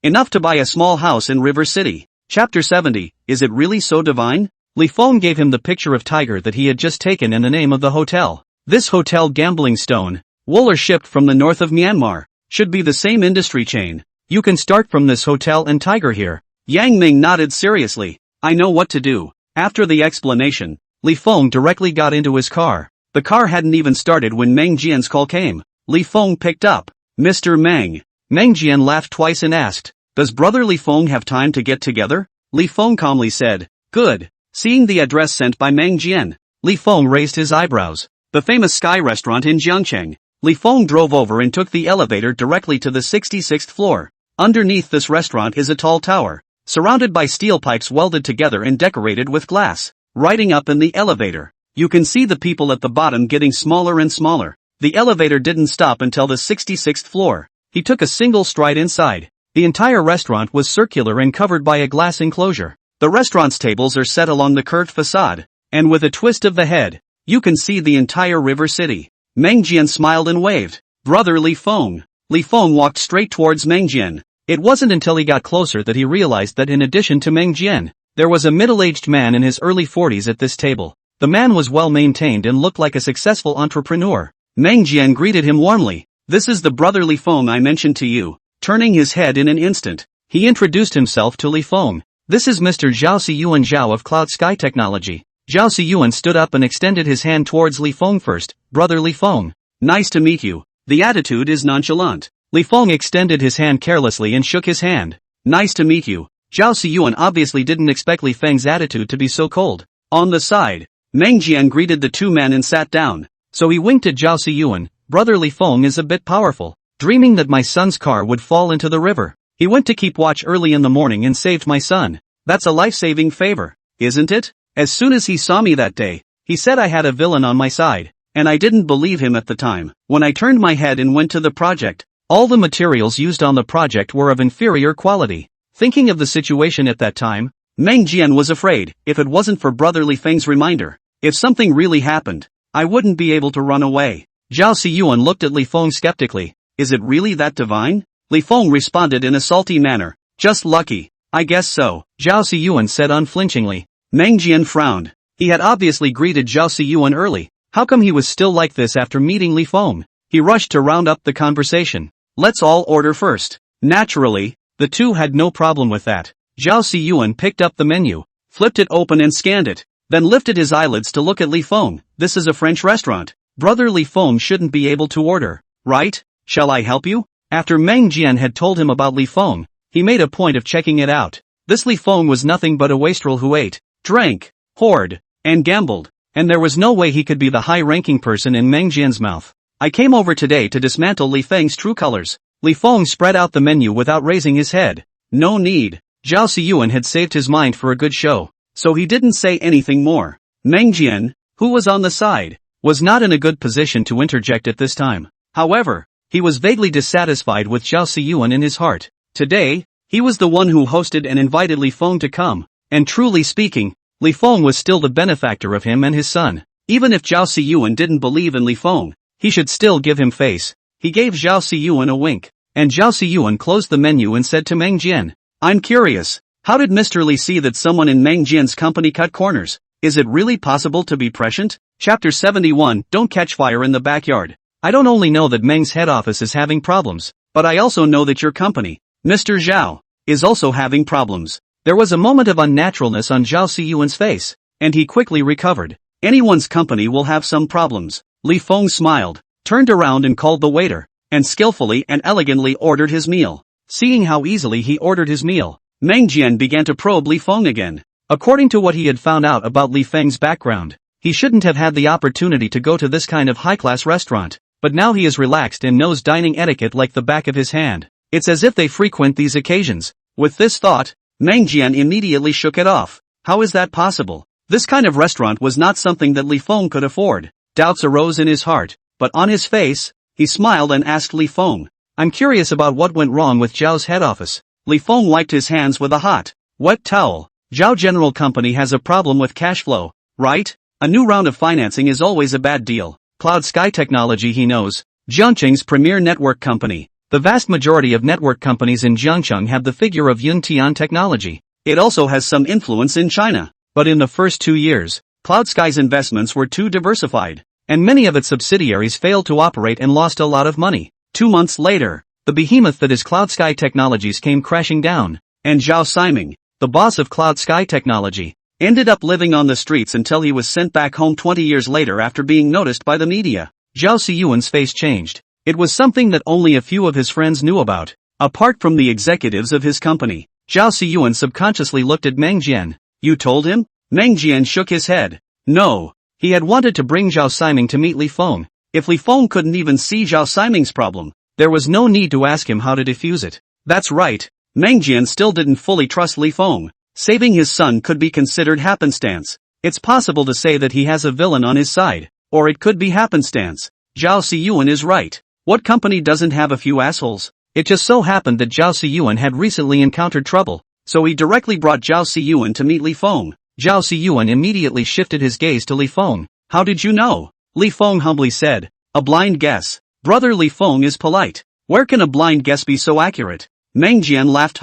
Enough to buy a small house in River City." Chapter 70, Is it really so divine? Li Feng gave him the picture of Tiger that he had just taken and the name of the hotel. This hotel, Gambling Stone, wool are shipped from the north of Myanmar. Should be the same industry chain. You can start from this hotel and Tiger here. Yang Ming nodded seriously. "I know what to do." After the explanation, Li Feng directly got into his car. The car hadn't even started when Meng Jian's call came. Li Feng picked up. "Mr. Meng." Meng Jian laughed twice and asked, "Does brother Li Feng have time to get together?" Li Feng calmly said, "Good." Seeing the address sent by Meng Jian, Li Feng raised his eyebrows. The famous Sky restaurant in Jiangcheng. Li Feng drove over and took the elevator directly to the 66th floor. Underneath this restaurant is a tall tower, surrounded by steel pipes welded together and decorated with glass. Riding up in the elevator, you can see the people at the bottom getting smaller and smaller. The elevator didn't stop until the 66th floor. He took a single stride inside. The entire restaurant was circular and covered by a glass enclosure. The restaurant's tables are set along the curved facade, and with a twist of the head, you can see the entire River City. Meng Jian smiled and waved. Brother Li Feng. Li Feng walked straight towards Meng Jian. It wasn't until he got closer that he realized that in addition to Meng Jian, there was a middle-aged man in his early 40s at this table. The man was well-maintained and looked like a successful entrepreneur. Meng Jian greeted him warmly. This is the brother Li Feng I mentioned to you. Turning his head in an instant, he introduced himself to Li Feng. This is Mr. Zhao Siyuan Zhao of Cloud Sky Technology. Zhao Siyuan stood up and extended his hand towards Li Feng first. Brother Li Feng. Nice to meet you. The attitude is nonchalant. Li Feng extended his hand carelessly and shook his hand. Nice to meet you. Zhao Siyuan obviously didn't expect Li Feng's attitude to be so cold. On the side, Meng Jian greeted the two men and sat down. So he winked at Zhao Siyuan. Brother Li Feng is a bit powerful. Dreaming that my son's car would fall into the river. He went to keep watch early in the morning and saved my son. That's a life-saving favor, isn't it? As soon as he saw me that day, he said I had a villain on my side. And I didn't believe him at the time. When I turned my head and went to the project, all the materials used on the project were of inferior quality. Thinking of the situation at that time, Meng Jian was afraid, if it wasn't for Brother Li Feng's reminder, if something really happened, I wouldn't be able to run away. Zhao Siyuan looked at Li Feng skeptically. Is it really that divine? Li Feng responded in a salty manner. Just lucky. I guess so, Zhao Siyuan said unflinchingly. Meng Jian frowned. He had obviously greeted Zhao Siyuan early. How come he was still like this after meeting Li Feng? He rushed to round up the conversation. Let's all order first. Naturally, the two had no problem with that. Zhao Siyuan picked up the menu, flipped it open and scanned it, then lifted his eyelids to look at Li Feng. This is a French restaurant. Brother Li Feng shouldn't be able to order, right? Shall I help you? After Meng Jian had told him about Li Feng, he made a point of checking it out. This Li Feng was nothing but a wastrel who ate, drank, whored, and gambled. And there was no way he could be the high-ranking person in Meng Jian's mouth. I came over today to dismantle Li Feng's true colors. Li Feng spread out the menu without raising his head. No need. Zhao Siyuan had saved his mind for a good show, so he didn't say anything more. Meng Jian, who was on the side, was not in a good position to interject at this time. However, he was vaguely dissatisfied with Zhao Siyuan in his heart. Today, he was the one who hosted and invited Li Feng to come, and truly speaking, Li Feng was still the benefactor of him and his son. Even if Zhao Siyuan didn't believe in Li Feng, he should still give him face. He gave Zhao Siyuan a wink, and Zhao Siyuan closed the menu and said to Meng Jian, I'm curious, how did Mr. Li see that someone in Meng Jian's company cut corners? Is it really possible to be prescient? Chapter 71, Don't Catch Fire in the Backyard. I don't only know that Meng's head office is having problems, but I also know that your company, Mr. Zhao, is also having problems. There was a moment of unnaturalness on Zhao Siyuan's face, and he quickly recovered. Anyone's company will have some problems. Li Feng smiled, turned around and called the waiter, and skillfully and elegantly ordered his meal. Seeing how easily he ordered his meal, Meng Jian began to probe Li Feng again. According to what he had found out about Li Feng's background, he shouldn't have had the opportunity to go to this kind of high-class restaurant, but now he is relaxed and knows dining etiquette like the back of his hand. It's as if they frequent these occasions. With this thought, Meng Jian immediately shook it off. How is that possible? This kind of restaurant was not something that Li Feng could afford. Doubts arose in his heart, but on his face, he smiled and asked Li Feng, I'm curious about what went wrong with Zhao's head office. Li Feng wiped his hands with a hot, wet towel. Zhao General Company has a problem with cash flow, right? A new round of financing is always a bad deal. Cloud Sky Technology he knows. Jiangqing's premier network company. The vast majority of network companies in Jiangcheng have the figure of Yuntian Technology. It also has some influence in China. But in the first 2 years, Cloud Sky's investments were too diversified, and many of its subsidiaries failed to operate and lost a lot of money. 2 months later, the behemoth that is Cloud Sky Technologies came crashing down, and Zhao Siming, the boss of Cloud Sky Technology, ended up living on the streets until he was sent back home 20 years later after being noticed by the media. Zhao Siyuan's face changed. It was something that only a few of his friends knew about. Apart from the executives of his company, Zhao Siyuan subconsciously looked at Meng Jian. You told him? Meng Jian shook his head. No. He had wanted to bring Zhao Siming to meet Li Feng. If Li Feng couldn't even see Zhao Siming's problem, there was no need to ask him how to defuse it. That's right. Meng Jian still didn't fully trust Li Feng. Saving his son could be considered happenstance. It's possible to say that he has a villain on his side, or it could be happenstance. Zhao Siyuan is right. What company doesn't have a few assholes? It just so happened that Zhao Siyuan had recently encountered trouble, so he directly brought Zhao Siyuan to meet Li Feng. Zhao Siyuan immediately shifted his gaze to Li Feng. How did you know? Li Feng humbly said, A blind guess. Brother Li Feng is polite. Where can a blind guess be so accurate? Meng Jian laughed.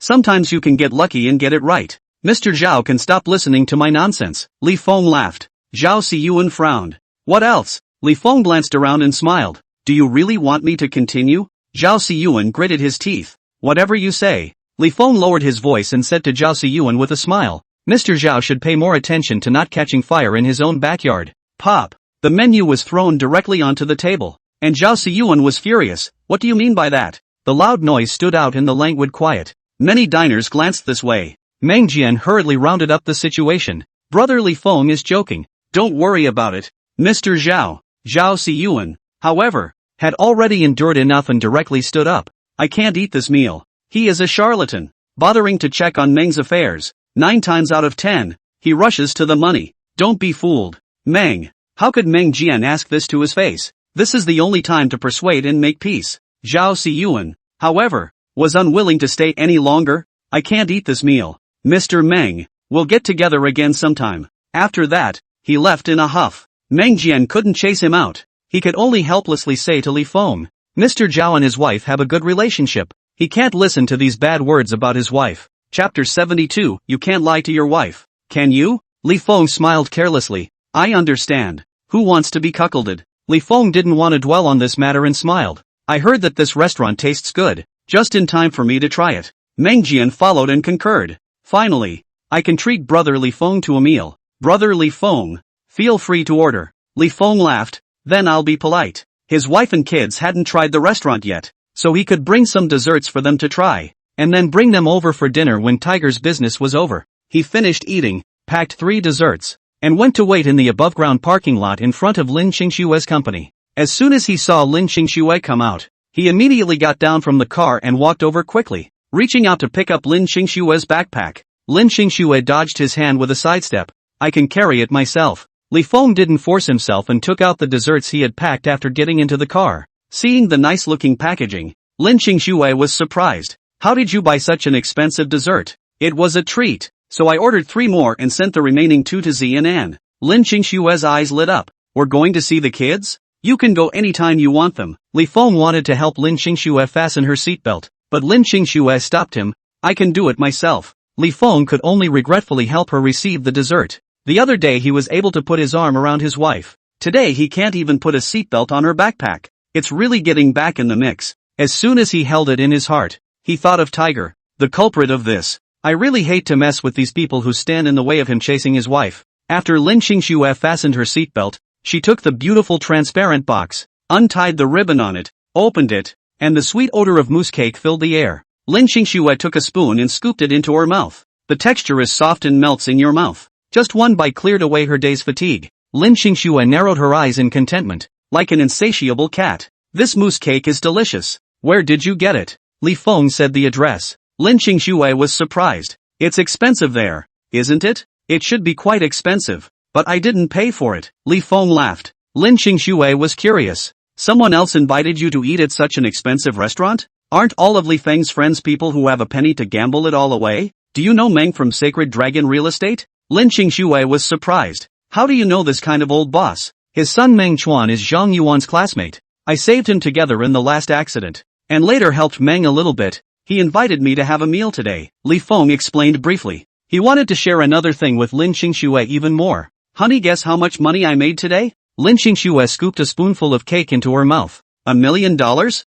Sometimes you can get lucky and get it right. Mr. Zhao can stop listening to my nonsense. Li Feng laughed. Zhao Siyuan frowned. What else? Li Feng glanced around and smiled. Do you really want me to continue? Zhao Siyuan gritted his teeth. Whatever you say. Li Feng lowered his voice and said to Zhao Siyuan with a smile. Mr. Zhao should pay more attention to not catching fire in his own backyard. Pop. The menu was thrown directly onto the table. And Zhao Siyuan was furious. What do you mean by that? The loud noise stood out in the languid quiet. Many diners glanced this way. Meng Jian hurriedly rounded up the situation. Brother Li Feng is joking. Don't worry about it. Mr. Zhao. Zhao Siyuan, however, had already endured enough and directly stood up. I can't eat this meal. He is a charlatan. Bothering to check on Meng's affairs. 9 times out of 10, he rushes to the money. Don't be fooled. Meng. How could Meng Jian ask this to his face? This is the only time to persuade and make peace. Zhao Siyuan, however, was unwilling to stay any longer. I can't eat this meal. Mr. Meng, we'll get together again sometime. After that, he left in a huff. Meng Jian couldn't chase him out. He could only helplessly say to Li Feng, Mr. Zhao and his wife have a good relationship. He can't listen to these bad words about his wife. Chapter 72, You can't lie to your wife. Can you? Li Feng smiled carelessly. I understand. Who wants to be cuckolded? Li Feng didn't want to dwell on this matter and smiled. I heard that this restaurant tastes good. Just in time for me to try it. Meng Jian followed and concurred. Finally, I can treat Brother Li Feng to a meal. Brother Li Feng, feel free to order. Li Feng laughed. Then I'll be polite. His wife and kids hadn't tried the restaurant yet, so he could bring some desserts for them to try, and then bring them over for dinner when Tiger's business was over. He finished eating, packed 3 desserts, and went to wait in the above-ground parking lot in front of Lin Qingshue's company. As soon as he saw Lin Qingxue come out, he immediately got down from the car and walked over quickly, reaching out to pick up Lin Qingshue's backpack. Lin Qingxue dodged his hand with a sidestep. I can carry it myself. Li Feng didn't force himself and took out the desserts he had packed after getting into the car. Seeing the nice-looking packaging, Lin Qingxue was surprised. How did you buy such an expensive dessert? It was a treat, so I ordered 3 more and sent the remaining 2 to Z and An. Lin Qingxue's eyes lit up. We're going to see the kids? You can go anytime you want them. Li Feng wanted to help Lin Qingxue fasten her seatbelt, but Lin Qingxue stopped him. I can do it myself. Li Feng could only regretfully help her receive the dessert. The other day he was able to put his arm around his wife. Today he can't even put a seatbelt on her backpack. It's really getting back in the mix. As soon as he held it in his heart, he thought of Tiger, the culprit of this. I really hate to mess with these people who stand in the way of him chasing his wife. After Lin Qingxue fastened her seatbelt, she took the beautiful transparent box, untied the ribbon on it, opened it, and the sweet odor of mousse cake filled the air. Lin Qingxue took a spoon and scooped it into her mouth. The texture is soft and melts in your mouth. Just one bite cleared away her day's fatigue. Lin Qingxue narrowed her eyes in contentment, like an insatiable cat. This mousse cake is delicious. Where did you get it? Li Feng said the address. Lin Qingxue was surprised. It's expensive there, isn't it? It should be quite expensive, but I didn't pay for it. Li Feng laughed. Lin Qingxue was curious. Someone else invited you to eat at such an expensive restaurant? Aren't all of Li Feng's friends people who have a penny to gamble it all away? Do you know Meng from Sacred Dragon Real Estate? Lin Qingxue was surprised. How do you know this kind of old boss? His son Meng Chuan is Zhang Yuan's classmate. I saved him together in the last accident, and later helped Meng a little bit. He invited me to have a meal today. Li Feng explained briefly. He wanted to share another thing with Lin Qingxue even more. Honey, guess how much money I made today? Lin Qingxue scooped a spoonful of cake into her mouth. $1 million?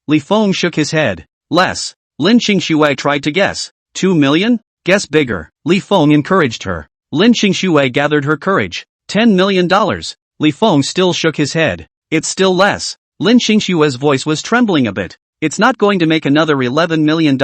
Li Feng shook his head. Less. Lin Qingxue tried to guess. 2 million? Guess bigger. Li Feng encouraged her. Lin Qingxue gathered her courage. $10 million. Li Feng still shook his head. It's still less. Lin Qingxue's voice was trembling a bit. It's not going to make another $11 million,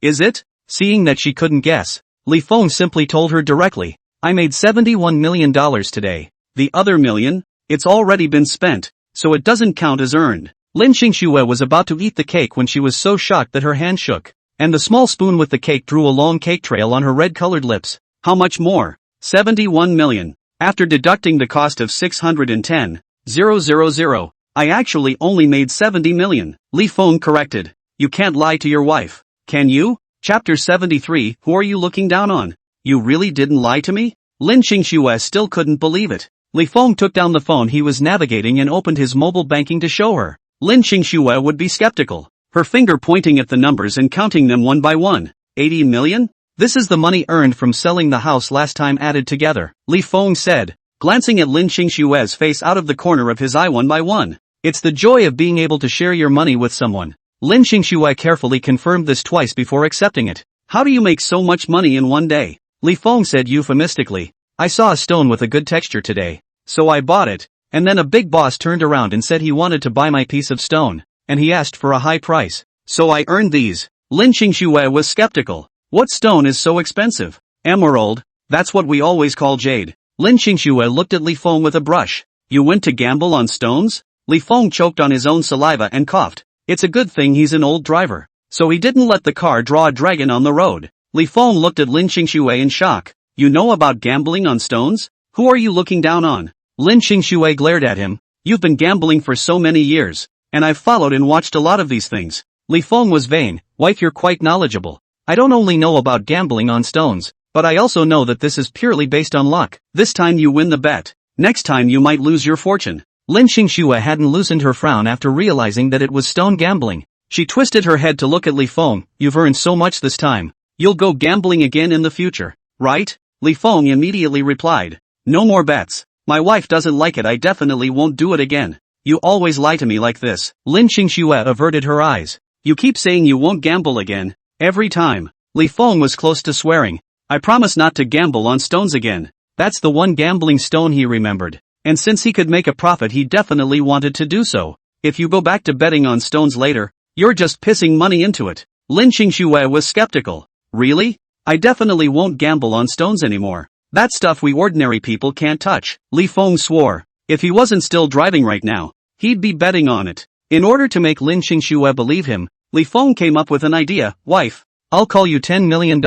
is it? Seeing that she couldn't guess, Li Feng simply told her directly. I made $71 million today. The other million? It's already been spent, so it doesn't count as earned. Lin Qingxue was about to eat the cake when she was so shocked that her hand shook, and the small spoon with the cake drew a long cake trail on her red-colored lips. How much more? 71 million. After deducting the cost of 610,000, I actually only made 70 million. Li Feng corrected. You can't lie to your wife. Can you? Chapter 73, Who are you looking down on? You really didn't lie to me? Lin Qingxue still couldn't believe it. Li Feng took down the phone he was navigating and opened his mobile banking to show her. Lin Qingxue would be skeptical, her finger pointing at the numbers and counting them one by one. 80 million? This is the money earned from selling the house last time added together, Li Feng said, glancing at Lin Qingxue's face out of the corner of his eye one by one. It's the joy of being able to share your money with someone. Lin Qingxue carefully confirmed this twice before accepting it. How do you make so much money in one day? Li Feng said euphemistically. I saw a stone with a good texture today, so I bought it, and then a big boss turned around and said he wanted to buy my piece of stone, and he asked for a high price, so I earned these. Lin Qingxue was skeptical. What stone is so expensive? Emerald, that's what we always call jade. Lin Qingxue looked at Li Feng with a brush. You went to gamble on stones? Li Feng choked on his own saliva and coughed. It's a good thing he's an old driver, so he didn't let the car draw a dragon on the road. Li Feng looked at Lin Qingxue in shock. You know about gambling on stones? Who are you looking down on? Lin Qingxue glared at him. You've been gambling for so many years, and I've followed and watched a lot of these things. Li Feng was vain. Wife, you're quite knowledgeable. I don't only know about gambling on stones, but I also know that this is purely based on luck. This time you win the bet. Next time you might lose your fortune. Lin Qingxue hadn't loosened her frown after realizing that it was stone gambling. She twisted her head to look at Li Feng. You've earned so much this time. You'll go gambling again in the future, right? Li Feng immediately replied. No more bets. My wife doesn't like it. I definitely won't do it again. You always lie to me like this. Lin Qingxue averted her eyes. You keep saying you won't gamble again. Every time. Li Feng was close to swearing. I promise not to gamble on stones again. That's the one gambling stone he remembered. And since he could make a profit, he definitely wanted to do so. If you go back to betting on stones later, you're just pissing money into it. Lin Qingxue was skeptical. Really? I definitely won't gamble on stones anymore. That stuff we ordinary people can't touch. Li Feng swore. If he wasn't still driving right now, he'd be betting on it. In order to make Lin Qingxue believe him, Li Feng came up with an idea. Wife, I'll call you $10 million.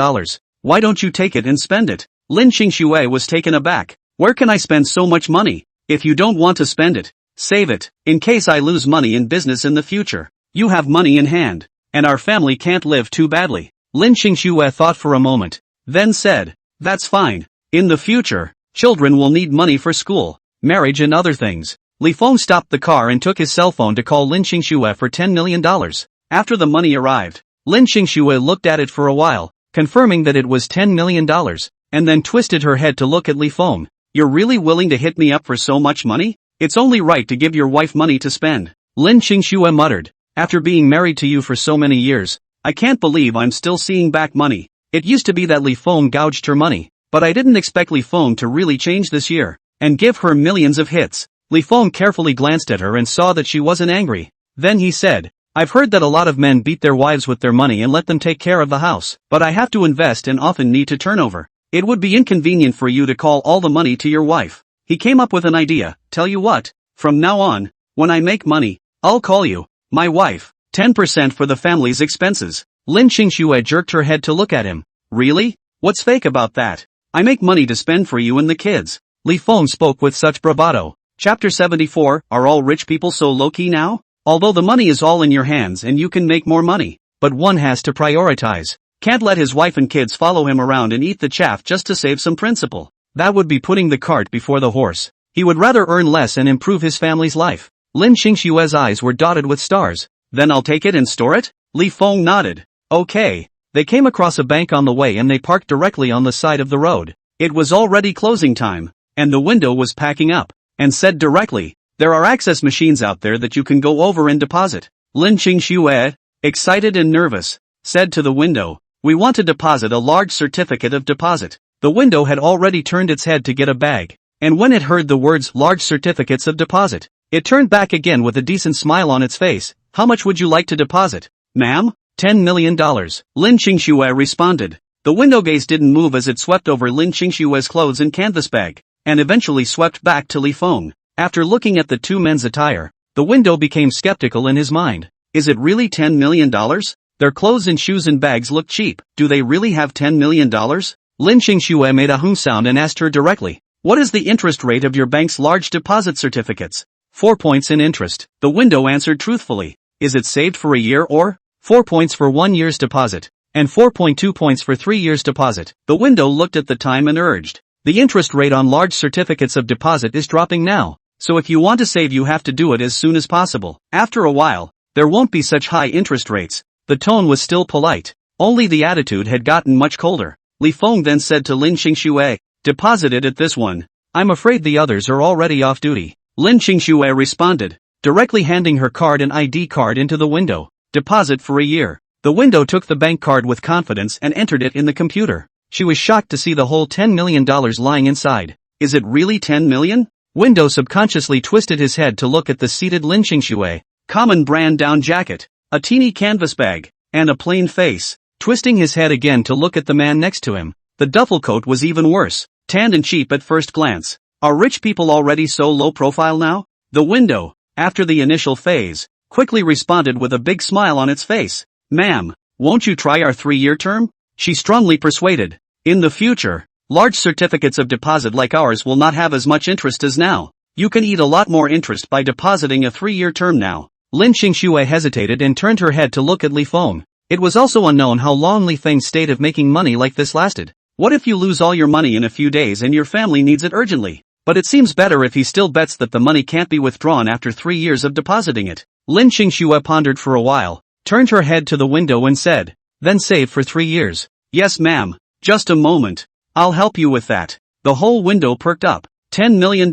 Why don't you take it and spend it? Lin Qingxue was taken aback. Where can I spend so much money? If you don't want to spend it, save it, in case I lose money in business in the future. You have money in hand, and our family can't live too badly. Lin Qingxue thought for a moment, then said, that's fine. In the future, children will need money for school, marriage and other things. Li Feng stopped the car and took his cell phone to call Lin Qingxue for $10 million. After the money arrived, Lin Qingxue looked at it for a while, confirming that it was $10 million, and then twisted her head to look at Li Feng. You're really willing to hit me up for so much money? It's only right to give your wife money to spend. Lin Qingxue muttered. After being married to you for so many years, I can't believe I'm still seeing back money. It used to be that Li Feng gouged her money, but I didn't expect Li Feng to really change this year, and give her millions of hits. Li Feng carefully glanced at her and saw that she wasn't angry. Then he said, I've heard that a lot of men beat their wives with their money and let them take care of the house, but I have to invest and often need to turn over. It would be inconvenient for you to call all the money to your wife. He came up with an idea. Tell you what, from now on, when I make money, I'll call you my wife. 10% for the family's expenses. Lin Qingxue jerked her head to look at him. Really? What's fake about that? I make money to spend for you and the kids. Li Feng spoke with such bravado. Chapter 74, Are all rich people so low-key now? Although the money is all in your hands and you can make more money, but one has to prioritize. Can't let his wife and kids follow him around and eat the chaff just to save some principal. That would be putting the cart before the horse. He would rather earn less and improve his family's life. Lin Qingxue's eyes were dotted with stars. Then I'll take it and store it? Li Feng nodded. Okay. They came across a bank on the way and they parked directly on the side of the road. It was already closing time, and the window was packing up, and said directly, there are access machines out there that you can go over and deposit. Lin Qingxue, excited and nervous, said to the window, we want to deposit a large certificate of deposit. The window had already turned its head to get a bag, and when it heard the words large certificates of deposit, it turned back again with a decent smile on its face. How much would you like to deposit, ma'am? $10 million. Lin Qingxue responded. The window gaze didn't move as it swept over Lin Qingxue's clothes and canvas bag, and eventually swept back to Li Feng. After looking at the two men's attire, the window became skeptical in his mind. Is it really $10 million? Their clothes and shoes and bags look cheap. Do they really have $10 million? Lin Qingxue made a hum sound and asked her directly, what is the interest rate of your bank's large deposit certificates? 4 points in interest. The window answered truthfully. Is it saved for a year or? 4 points for 1 year's deposit, and 4.2 points for 3 years' deposit. The window looked at the time and urged, The interest rate on large certificates of deposit is dropping now, so if you want to save you have to do it as soon as possible. After a while, there won't be such high interest rates. The tone was still polite, only the attitude had gotten much colder. Li Feng then said to Lin Qingxue, deposit it at this one. I'm afraid the others are already off duty. Lin Qingxue responded, directly handing her card and ID card into the window. Deposit for a year. The window took the bank card with confidence and entered it in the computer. She was shocked to see the whole $10 million lying inside. Is it really 10 million? Window subconsciously twisted his head to look at the seated Lin Qingxue. Common brand down jacket, a teeny canvas bag, and a plain face. Twisting his head again to look at the man next to him. The duffel coat was even worse, tanned and cheap at first glance. Are rich people already so low profile now? The window, after the initial phase, quickly responded with a big smile on its face. Ma'am, won't you try our 3-year term? She strongly persuaded. In the future, large certificates of deposit like ours will not have as much interest as now. You can eat a lot more interest by depositing a 3-year term now. Lin Qingxue hesitated and turned her head to look at Li Feng. It was also unknown how long Li Feng's state of making money like this lasted. What if you lose all your money in a few days and your family needs it urgently? But it seems better if he still bets that the money can't be withdrawn after 3 years of depositing it. Lin Qingxue pondered for a while, turned her head to the window and said, then save for 3 years. Yes ma'am, just a moment. I'll help you with that. The whole window perked up. $10 million.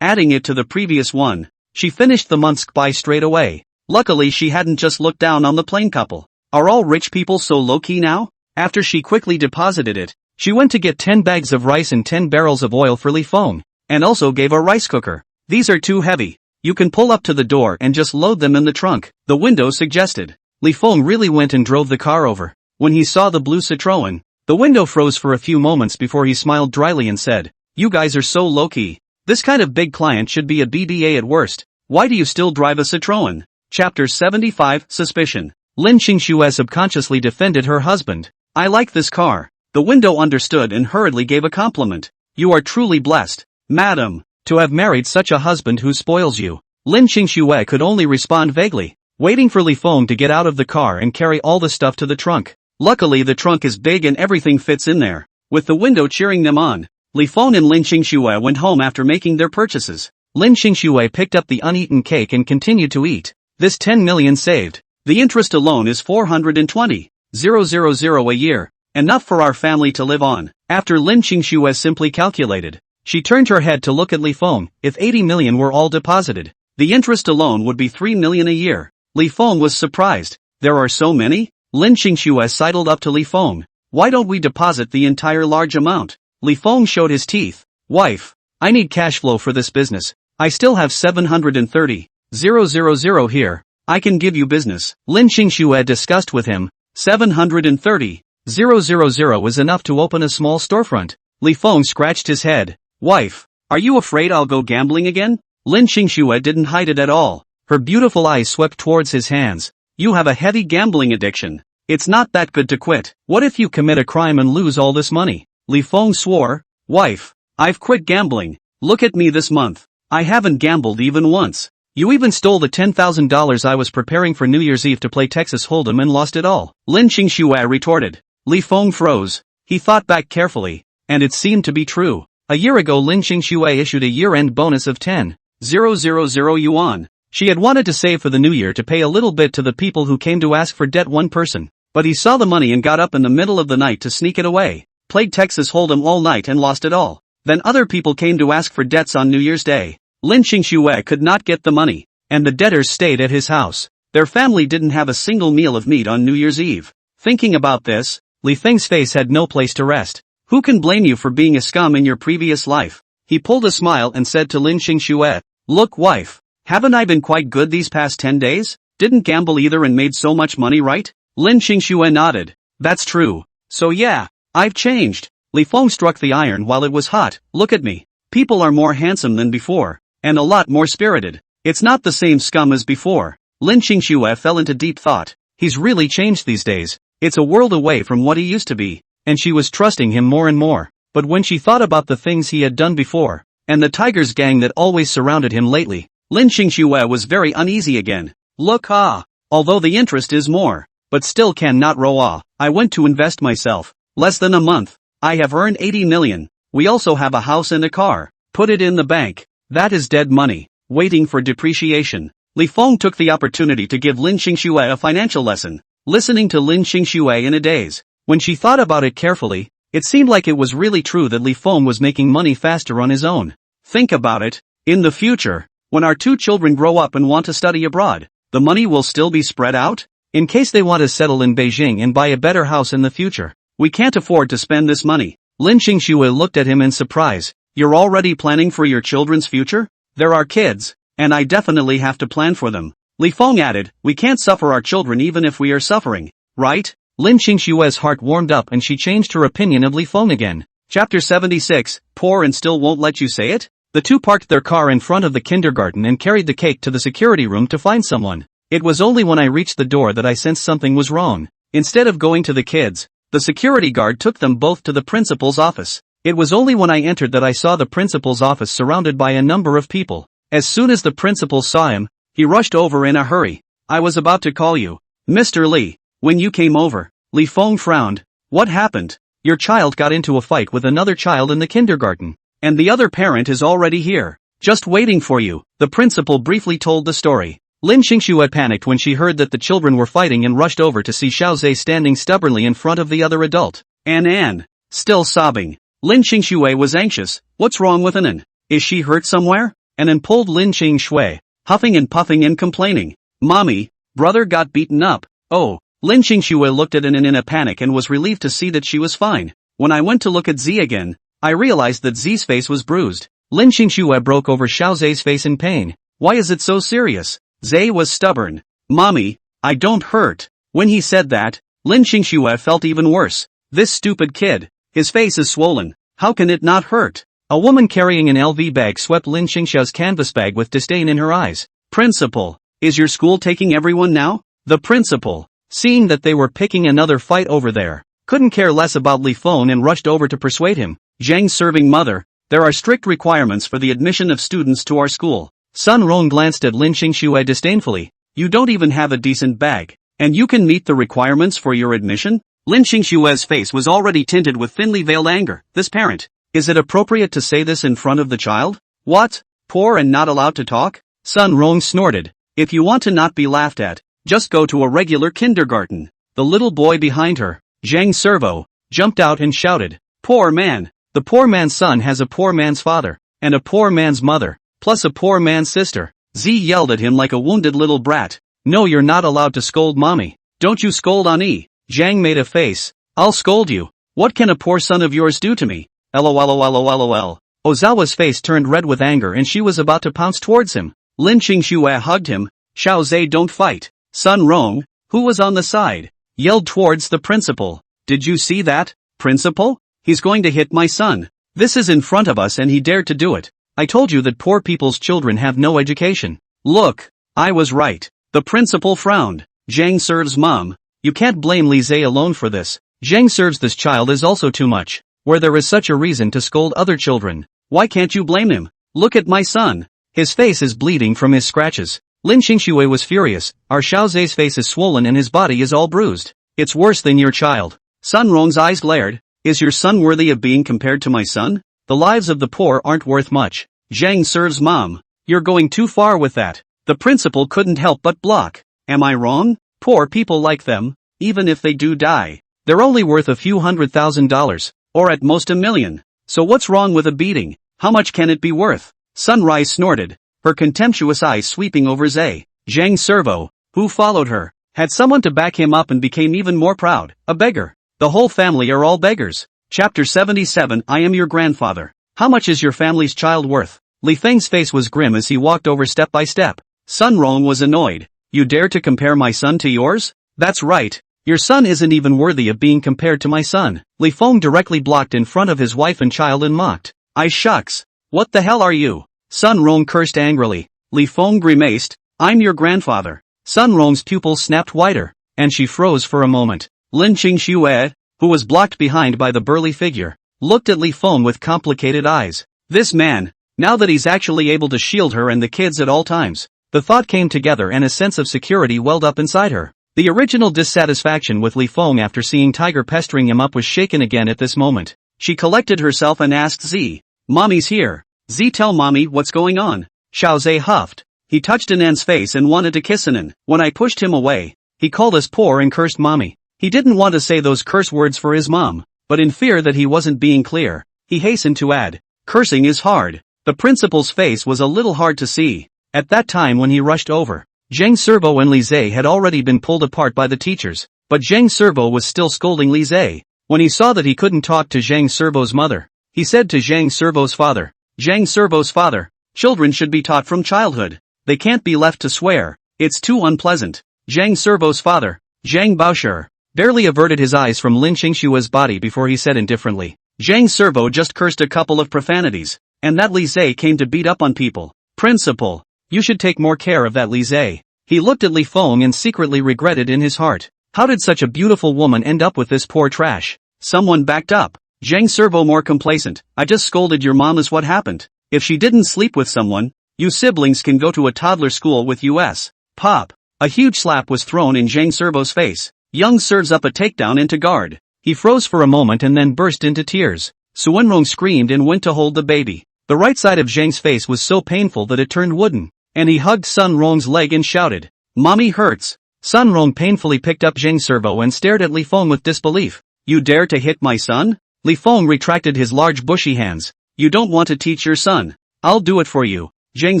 Adding it to the previous one. She finished the month's buy straight away. Luckily she hadn't just looked down on the plain couple. Are all rich people so low-key now? After she quickly deposited it, she went to get 10 bags of rice and 10 barrels of oil for Li Feng, and also gave a rice cooker. These are too heavy. You can pull up to the door and just load them in the trunk, the window suggested. Li Feng really went and drove the car over. When he saw the blue Citroen, the window froze for a few moments before he smiled dryly and said, you guys are so low-key. This kind of big client should be a BBA at worst. Why do you still drive a Citroen? Chapter 75, Suspicion. Lin Qingxue subconsciously defended her husband. I like this car. The window understood and hurriedly gave a compliment. You are truly blessed, madam, to have married such a husband who spoils you. Lin Qingxue could only respond vaguely, waiting for Li Feng to get out of the car and carry all the stuff to the trunk. Luckily the trunk is big and everything fits in there. With the window cheering them on, Li Feng and Lin Qingxue went home after making their purchases. Lin Qingxue picked up the uneaten cake and continued to eat. This 10 million saved. The interest alone is 420,000 a year, enough for our family to live on. After Lin Qingxue simply calculated, she turned her head to look at Li Feng. If 80 million were all deposited, the interest alone would be 3 million a year. Li Feng was surprised. There are so many? Lin Qingxue sidled up to Li Feng. Why don't we deposit the entire large amount? Li Feng showed his teeth. Wife, I need cash flow for this business. I still have 730,000 here. I can give you business. Lin Qingxue discussed with him. 730,000 is enough to open a small storefront. Li Feng scratched his head. Wife, are you afraid I'll go gambling again? Lin Qingxue didn't hide it at all. Her beautiful eyes swept towards his hands. You have a heavy gambling addiction. It's not that good to quit. What if you commit a crime and lose all this money? Li Feng swore. Wife, I've quit gambling. Look at me this month. I haven't gambled even once. You even stole the $10,000 I was preparing for New Year's Eve to play Texas Hold'em and lost it all. Lin Qingxue retorted. Li Feng froze. He thought back carefully, and it seemed to be true. A year ago Lin Qingxue issued a year-end bonus of 10,000 yuan. She had wanted to save for the new year to pay a little bit to the people who came to ask for debt. One person, but he saw the money and got up in the middle of the night to sneak it away. Played Texas Hold'em all night and lost it all. Then other people came to ask for debts on New Year's Day. Lin Qingxue could not get the money, and the debtors stayed at his house. Their family didn't have a single meal of meat on New Year's Eve. Thinking about this, Li Feng's face had no place to rest. Who can blame you for being a scum in your previous life? He pulled a smile and said to Lin Qingxue, look wife, haven't I been quite good these past 10 days? Didn't gamble either and made so much money, right? Lin Qingxue nodded. That's true. So yeah, I've changed. Li Feng struck the iron while it was hot. Look at me. People are more handsome than before. And a lot more spirited. It's not the same scum as before. Lin Qingxue fell into deep thought. He's really changed these days. It's a world away from what he used to be. And she was trusting him more and more. But when she thought about the things he had done before, and the Tigers gang that always surrounded him lately, Lin Qingxue was very uneasy again. Look although the interest is more, but still can not row I went to invest myself. Less than a month. I have earned 80 million. We also have a house and a car. Put it in the bank. That is dead money, waiting for depreciation. Li Feng took the opportunity to give Lin Xingxue a financial lesson, listening to Lin Xingxue in a daze. When she thought about it carefully, it seemed like it was really true that Li Feng was making money faster on his own. Think about it. In the future, when our two children grow up and want to study abroad, the money will still be spread out? In case they want to settle in Beijing and buy a better house in the future. We can't afford to spend this money. Lin Xingxue looked at him in surprise. You're already planning for your children's future? There are kids, and I definitely have to plan for them. Li Feng added, we can't suffer our children even if we are suffering, right? Lin Xingxue's heart warmed up and she changed her opinion of Li Feng again. Chapter 76, Poor and Still Won't Let You Say It? The two parked their car in front of the kindergarten and carried the cake to the security room to find someone. It was only when I reached the door that I sensed something was wrong. Instead of going to the kids, the security guard took them both to the principal's office. It was only when I entered that I saw the principal's office surrounded by a number of people. As soon as the principal saw him, he rushed over in a hurry. I was about to call you, Mr. Li, when you came over. Li Feng frowned. What happened? Your child got into a fight with another child in the kindergarten. And the other parent is already here, just waiting for you. The principal briefly told the story. Lin Xingxue panicked when she heard that the children were fighting and rushed over to see Xiao Zhe standing stubbornly in front of the other adult. Anne, still sobbing. Lin Xingxue was anxious. What's wrong with Anne? Is she hurt somewhere? Anne pulled Lin Xingxue, huffing and puffing and complaining. Mommy, brother got beaten up. Oh, Lin Xingxue looked at Anne in a panic and was relieved to see that she was fine. When I went to look at Z again, I realized that Z's face was bruised. Lin Xingxue broke over Xiao Zhe's face in pain. Why is it so serious? Zhe was stubborn. Mommy, I don't hurt. When he said that, Lin Xingxue felt even worse. This stupid kid. His face is swollen. How can it not hurt? A woman carrying an LV bag swept Lin Xingxue's canvas bag with disdain in her eyes. Principal, is your school taking everyone now? The principal, seeing that they were picking another fight over there, couldn't care less about Li Feng and rushed over to persuade him. Zhang serving mother, there are strict requirements for the admission of students to our school. Sun Rong glanced at Lin Xingxue disdainfully. You don't even have a decent bag, and you can meet the requirements for your admission? Lin Xingxue's face was already tinted with thinly veiled anger. This parent. Is it appropriate to say this in front of the child? What? Poor and not allowed to talk? Sun Rong snorted. If you want to not be laughed at, just go to a regular kindergarten. The little boy behind her, Zhang Servo, jumped out and shouted. Poor man. The poor man's son has a poor man's father, and a poor man's mother, plus a poor man's sister. Z yelled at him like a wounded little brat. No, you're not allowed to scold mommy. Don't you scold on E. Zhang made a face. I'll scold you. What can a poor son of yours do to me? LOL. Ozawa's face turned red with anger and she was about to pounce towards him. Lin Xingxue hugged him. Xiao Zhe, don't fight. Sun Rong, who was on the side, yelled towards the principal. Did you see that, principal? He's going to hit my son. This is in front of us and he dared to do it. I told you that poor people's children have no education. Look, I was right. The principal frowned. Zhang serves mom. You can't blame Li Zhe alone for this. Zhang serves this child is also too much. Where there is such a reason to scold other children, why can't you blame him? Look at my son. His face is bleeding from his scratches. Lin Xingxue was furious. Our Xiao Zhe's face is swollen and his body is all bruised. It's worse than your child. Sun Rong's eyes glared. Is your son worthy of being compared to my son? The lives of the poor aren't worth much. Zhang serves mom. You're going too far with that. The principal couldn't help but block. Am I wrong? Poor people like them, even if they do die, they're only worth a few $100,000, or at most $1 million. So what's wrong with a beating? How much can it be worth? Sunrise snorted, her contemptuous eyes sweeping over Zhe. Zhang Servo, who followed her, had someone to back him up and became even more proud. A beggar. The whole family are all beggars. Chapter 77 I am your grandfather. How much is your family's child worth? Li Feng's face was grim as he walked over step by step. Sun Rong was annoyed. You dare to compare my son to yours? That's right. Your son isn't even worthy of being compared to my son. Li Feng directly blocked in front of his wife and child and mocked. I shucks. What the hell are you? Sun Rong cursed angrily. Li Feng grimaced. I'm your grandfather. Sun Rong's pupils snapped wider, and she froze for a moment. Lin Xingxue, who was blocked behind by the burly figure, looked at Li Feng with complicated eyes. This man, now that he's actually able to shield her and the kids at all times. The thought came together and a sense of security welled up inside her. The original dissatisfaction with Li Feng after seeing Tiger pestering him up was shaken again at this moment. She collected herself and asked Z. Mommy's here. Z, tell mommy what's going on. Xiao Zhe huffed. He touched Anan's face and wanted to kiss Anan. When I pushed him away, he called us poor and cursed mommy. He didn't want to say those curse words for his mom, but in fear that he wasn't being clear, he hastened to add, cursing is hard. The principal's face was a little hard to see. At that time when he rushed over, Zhang Servo and Li Zhe had already been pulled apart by the teachers, but Zhang Servo was still scolding Li Zhe. When he saw that he couldn't talk to Zhang Servo's mother, he said to Zhang Servo's father, Zhang Servo's father, children should be taught from childhood. They can't be left to swear. It's too unpleasant. Zhang Servo's father, Zhang Baoshi, barely averted his eyes from Lin Qingshua's body before he said indifferently, Zhang Servo just cursed a couple of profanities, and that Li Zhe came to beat up on people. Principal, you should take more care of that Li Zhe. He looked at Li Feng and secretly regretted in his heart. How did such a beautiful woman end up with this poor trash? Someone backed up. Zhang Servo more complacent. I just scolded your mom is what happened. If she didn't sleep with someone, you siblings can go to a toddler school with us. Pop. A huge slap was thrown in Zhang Servo's face. Young serves up a takedown into guard. He froze for a moment and then burst into tears. Suwenrong screamed and went to hold the baby. The right side of Zhang's face was so painful that it turned wooden, and he hugged Sun Rong's leg and shouted, Mommy hurts. Sun Rong painfully picked up Zhang Servo and stared at Li Feng with disbelief. You dare to hit my son? Li Feng retracted his large bushy hands. You don't want to teach your son. I'll do it for you. Zhang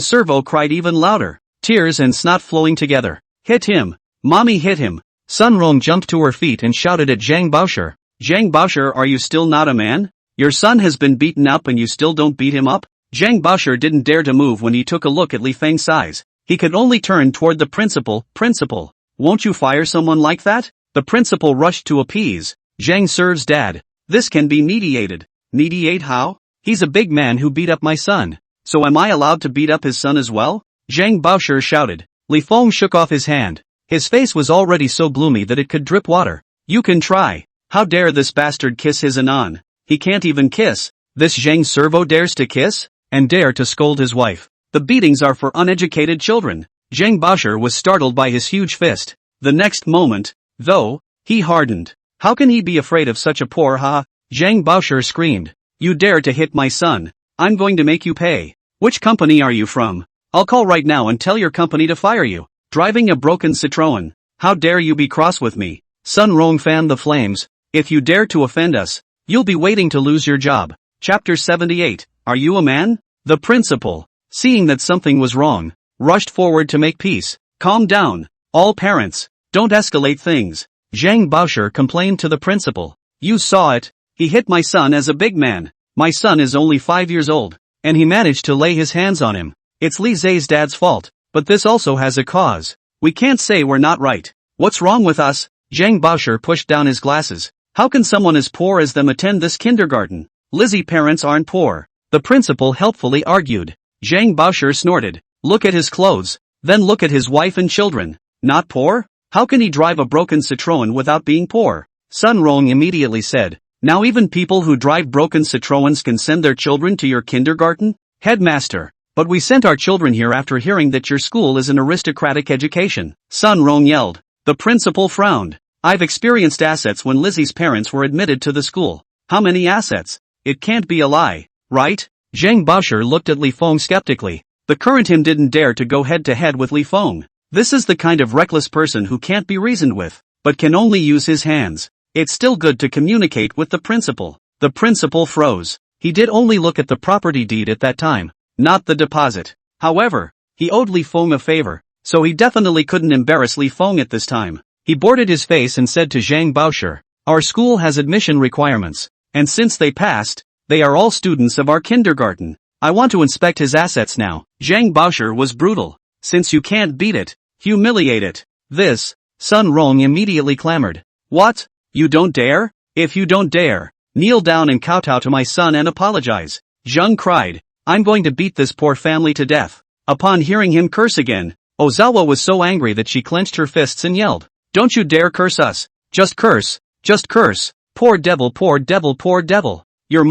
Servo cried even louder, tears and snot flowing together. Hit him. Mommy hit him. Sun Rong jumped to her feet and shouted at Zhang Baoshi. Zhang Baoshi, are you still not a man? Your son has been beaten up and you still don't beat him up? Zhang Baoshi didn't dare to move when he took a look at Li Feng's size. He could only turn toward the principal. Principal, won't you fire someone like that? The principal rushed to appease Zhang Serve's dad. This can be mediated. Mediate how? He's a big man who beat up my son. So am I allowed to beat up his son as well? Zhang Baoshi shouted. Li Feng shook off his hand. His face was already so gloomy that it could drip water. You can try. How dare this bastard kiss his Anan? He can't even kiss. This Zhang Servo dares to kiss? And dare to scold his wife. The beatings are for uneducated children. Zhang Baoshi was startled by his huge fist. The next moment, though, he hardened. How can he be afraid of such a poor Zhang Baoshi screamed. You dare to hit my son. I'm going to make you pay. Which company are you from? I'll call right now and tell your company to fire you. Driving a broken Citroën. How dare you be cross with me? Sun Rong fanned the flames. If you dare to offend us, you'll be waiting to lose your job. Chapter 78. Are you a man? The principal, seeing that something was wrong, rushed forward to make peace. Calm down. All parents, don't escalate things. Zhang Baoshi complained to the principal. You saw it. He hit my son as a big man. My son is only 5 years old, and he managed to lay his hands on him. It's Li Zhe's dad's fault, but this also has a cause. We can't say we're not right. What's wrong with us? Zhang Baoshi pushed down his glasses. How can someone as poor as them attend this kindergarten? Lizzie parents aren't poor. The principal helpfully argued. Zhang Baoshi snorted. Look at his clothes, then look at his wife and children. Not poor? How can he drive a broken Citroën without being poor? Sun Rong immediately said. Now even people who drive broken Citroëns can send their children to your kindergarten? Headmaster. But we sent our children here after hearing that your school is an aristocratic education. Sun Rong yelled. The principal frowned. I've experienced assets when Lizzie's parents were admitted to the school. How many assets? It can't be a lie, right? Zhang Baoshi looked at Li Feng skeptically. The current him didn't dare to go head to head with Li Feng. This is the kind of reckless person who can't be reasoned with, but can only use his hands. It's still good to communicate with the principal. The principal froze. He did only look at the property deed at that time, not the deposit. However, he owed Li Feng a favor, so he definitely couldn't embarrass Li Feng at this time. He boarded his face and said to Zhang Baoshi, our school has admission requirements, and since they passed, they are all students of our kindergarten. I want to inspect his assets now. Zhang Baoshi was brutal. Since you can't beat it, humiliate it. This, Sun Rong immediately clamored. What? You don't dare? If you don't dare, kneel down and kowtow to my son and apologize. Zheng cried. I'm going to beat this poor family to death. Upon hearing him curse again, Ozawa was so angry that she clenched her fists and yelled. Don't you dare curse us. Just curse. Just curse. Poor devil, poor devil, poor devil. Your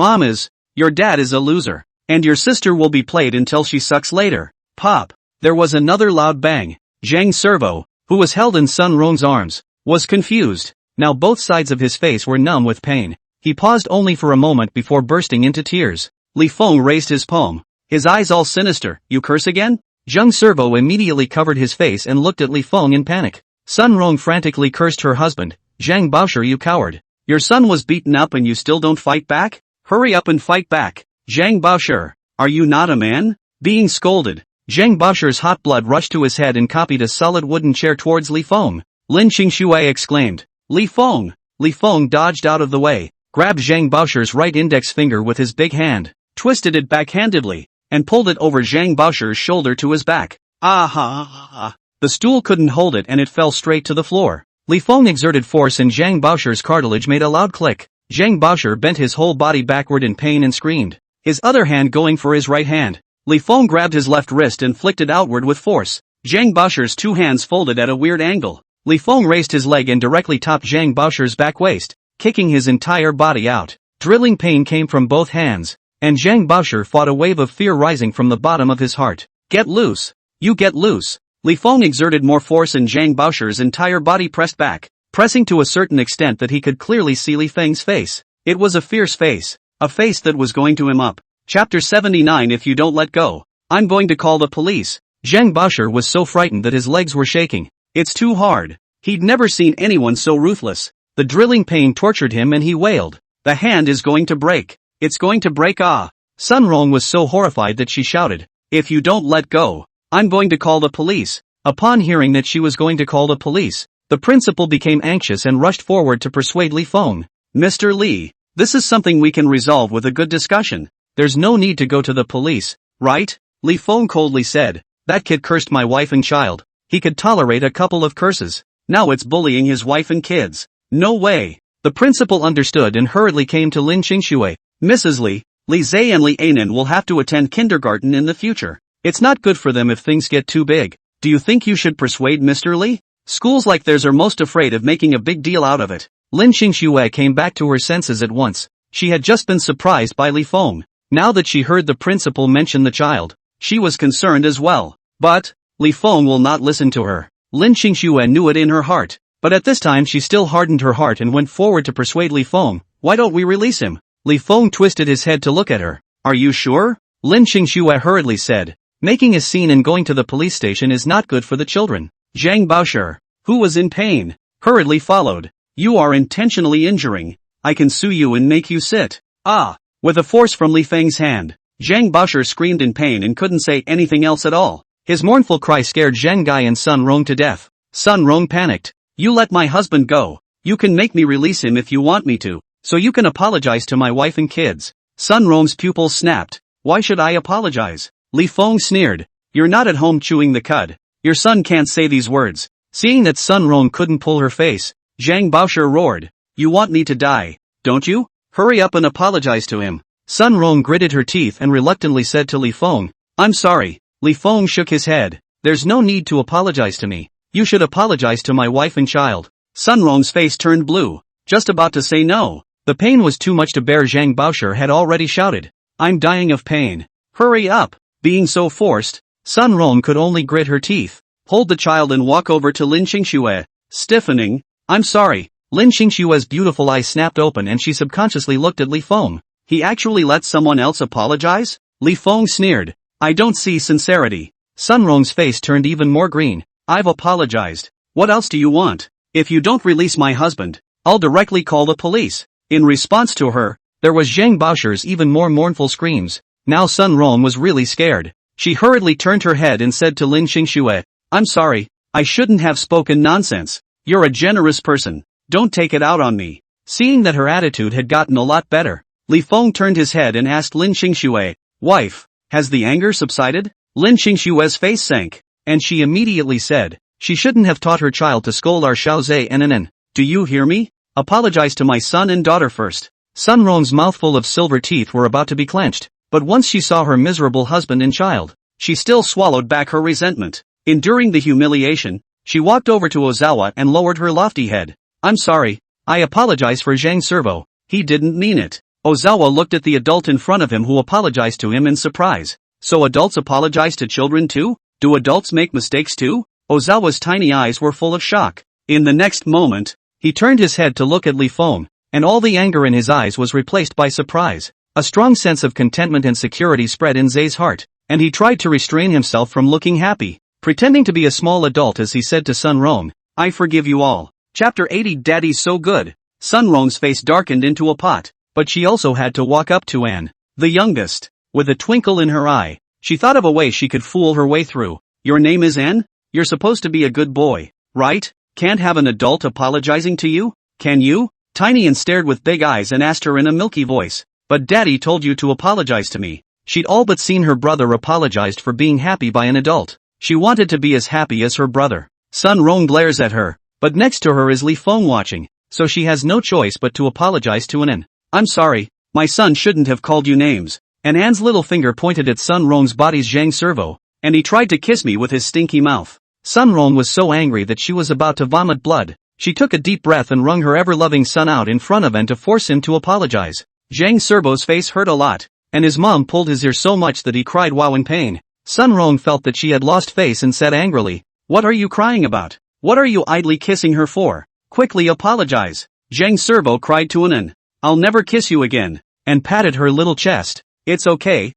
dad is a loser. And your sister will be played until she sucks later. Pop. There was another loud bang. Zhang Servo, who was held in Sun Rong's arms, was confused. Now both sides of his face were numb with pain. He paused only for a moment before bursting into tears. Li Feng raised his palm, his eyes all sinister. You curse again? Zheng Servo immediately covered his face and looked at Li Feng in panic. Sun Rong frantically cursed her husband. Zhang Baosher, you coward. Your son was beaten up and you still don't fight back? Hurry up and fight back. Zhang Baosher, are you not a man? Being scolded, Zhang Baosher's hot blood rushed to his head and copied a solid wooden chair towards Li Feng. Lin Qingxue exclaimed. Li Feng! Li Feng dodged out of the way, grabbed Zhang Baosher's right index finger with his big hand, twisted it backhandedly, and pulled it over Zhang Baosher's shoulder to his back. Ah! The stool couldn't hold it and it fell straight to the floor. Li Feng exerted force and Zhang Baosher's cartilage made a loud click. Zhang Baosher bent his whole body backward in pain and screamed, his other hand going for his right hand. Li Feng grabbed his left wrist and flicked it outward with force. Zhang Baosher's two hands folded at a weird angle. Li Feng raised his leg and directly topped Zhang Baosher's back waist, kicking his entire body out. Drilling pain came from both hands, and Zhang Baosher fought a wave of fear rising from the bottom of his heart. Get loose! You get loose! Li Feng exerted more force and Zhang Baosher's entire body pressed back, pressing to a certain extent that he could clearly see Li Feng's face. It was a fierce face, a face that was going to him up. Chapter 79. If you don't let go, I'm going to call the police. Zhang Baosher was so frightened that his legs were shaking. It's too hard. He'd never seen anyone so ruthless. The drilling pain tortured him and he wailed. The hand is going to break. It's going to break. Ah! Sun Rong was so horrified that she shouted, if you don't let go, I'm going to call the police. Upon hearing that she was going to call the police, the principal became anxious and rushed forward to persuade Li Feng. Mr. Li, this is something we can resolve with a good discussion. There's no need to go to the police, right? Li Feng coldly said. That kid cursed my wife and child. He could tolerate a couple of curses. Now it's bullying his wife and kids. No way. The principal understood and hurriedly came to Lin Qingxue. Mrs. Li, Li Zai and Li Anan will have to attend kindergarten in the future. It's not good for them if things get too big. Do you think you should persuade Mr. Li? Schools like theirs are most afraid of making a big deal out of it. Lin Qingxue came back to her senses at once. She had just been surprised by Li Feng. Now that she heard the principal mention the child, she was concerned as well. But Li Feng will not listen to her. Lin Qingxue knew it in her heart. But at this time she still hardened her heart and went forward to persuade Li Feng. Why don't we release him? Li Feng twisted his head to look at her. Are you sure? Lin Qingxue hurriedly said. Making a scene and going to the police station is not good for the children. Zhang Baosher, who was in pain, hurriedly followed. You are intentionally injuring. I can sue you and make you sit. Ah! With a force from Li Feng's hand, Zhang Baosher screamed in pain and couldn't say anything else at all. His mournful cry scared Zhang Gai and Sun Rong to death. Sun Rong panicked. You let my husband go. You can make me release him if you want me to, so you can apologize to my wife and kids. Sun Rong's pupils snapped. Why should I apologize? Li Feng sneered. You're not at home chewing the cud. Your son can't say these words. Seeing that Sun Rong couldn't pull her face, Zhang Baosher roared. You want me to die, don't you? Hurry up and apologize to him. Sun Rong gritted her teeth and reluctantly said to Li Feng. I'm sorry. Li Feng shook his head. There's no need to apologize to me. You should apologize to my wife and child. Sun Rong's face turned blue, just about to say no. The pain was too much to bear. Zhang Baosher had already shouted. I'm dying of pain. Hurry up. Being so forced, Sun Rong could only grit her teeth, hold the child and walk over to Lin Qingxue, stiffening. I'm sorry. Lin Qingxue's beautiful eyes snapped open and she subconsciously looked at Li Feng. He actually let someone else apologize? Li Feng sneered. I don't see sincerity. Sun Rong's face turned even more green. I've apologized. What else do you want? If you don't release my husband, I'll directly call the police. In response to her, there was Zhang Baosher's even more mournful screams. Now Sun Rong was really scared. She hurriedly turned her head and said to Lin Qingxue, I'm sorry, I shouldn't have spoken nonsense. You're a generous person. Don't take it out on me. Seeing that her attitude had gotten a lot better, Li Feng turned his head and asked Lin Qingxue, Wife, has the anger subsided? Lin Qingxue's face sank, and she immediately said, she shouldn't have taught her child to scold our Xiaozhe and. Do you hear me? Apologize to my son and daughter first. Sun Rong's mouthful of silver teeth were about to be clenched, but once she saw her miserable husband and child, she still swallowed back her resentment. Enduring the humiliation, she walked over to Ozawa and lowered her lofty head. I'm sorry. I apologize for Zhang Servo. He didn't mean it. Ozawa looked at the adult in front of him who apologized to him in surprise. So adults apologize to children too? Do adults make mistakes too? Ozawa's tiny eyes were full of shock. In the next moment, he turned his head to look at Li Feng. and all the anger in his eyes was replaced by surprise. A strong sense of contentment and security spread in Zay's heart, and he tried to restrain himself from looking happy, pretending to be a small adult as he said to Sun Rong, "I forgive you all." Chapter 80 Daddy's so good. Sun Rong's face darkened into a pot, but she also had to walk up to Anne, the youngest, with a twinkle in her eye. She thought of a way she could fool her way through. "Your name is Anne? You're supposed to be a good boy, right? Can't have an adult apologizing to you, can you?" Tiny Anne stared with big eyes and asked her in a milky voice, "But Daddy told you to apologize to me." She'd all but seen her brother apologized for being happy by an adult. She wanted to be as happy as her brother. Sun Rong glares at her, but next to her is Li Feng watching, so she has no choice but to apologize to An. "I'm sorry, my son shouldn't have called you names." And Anne's little finger pointed at Sun Rong's body's Zhang Servo, and he tried to kiss me with his stinky mouth. Sun Rong was so angry that she was about to vomit blood. She took a deep breath and wrung her ever-loving son out in front of An to force him to apologize. Zhang Servo's face hurt a lot, and his mom pulled his ear so much that he cried wow in pain. Sun Rong felt that she had lost face and said angrily, "What are you crying about? What are you idly kissing her for? Quickly apologize." Zhang Servo cried to An, "I'll never kiss you again," and patted her little chest. It's okay.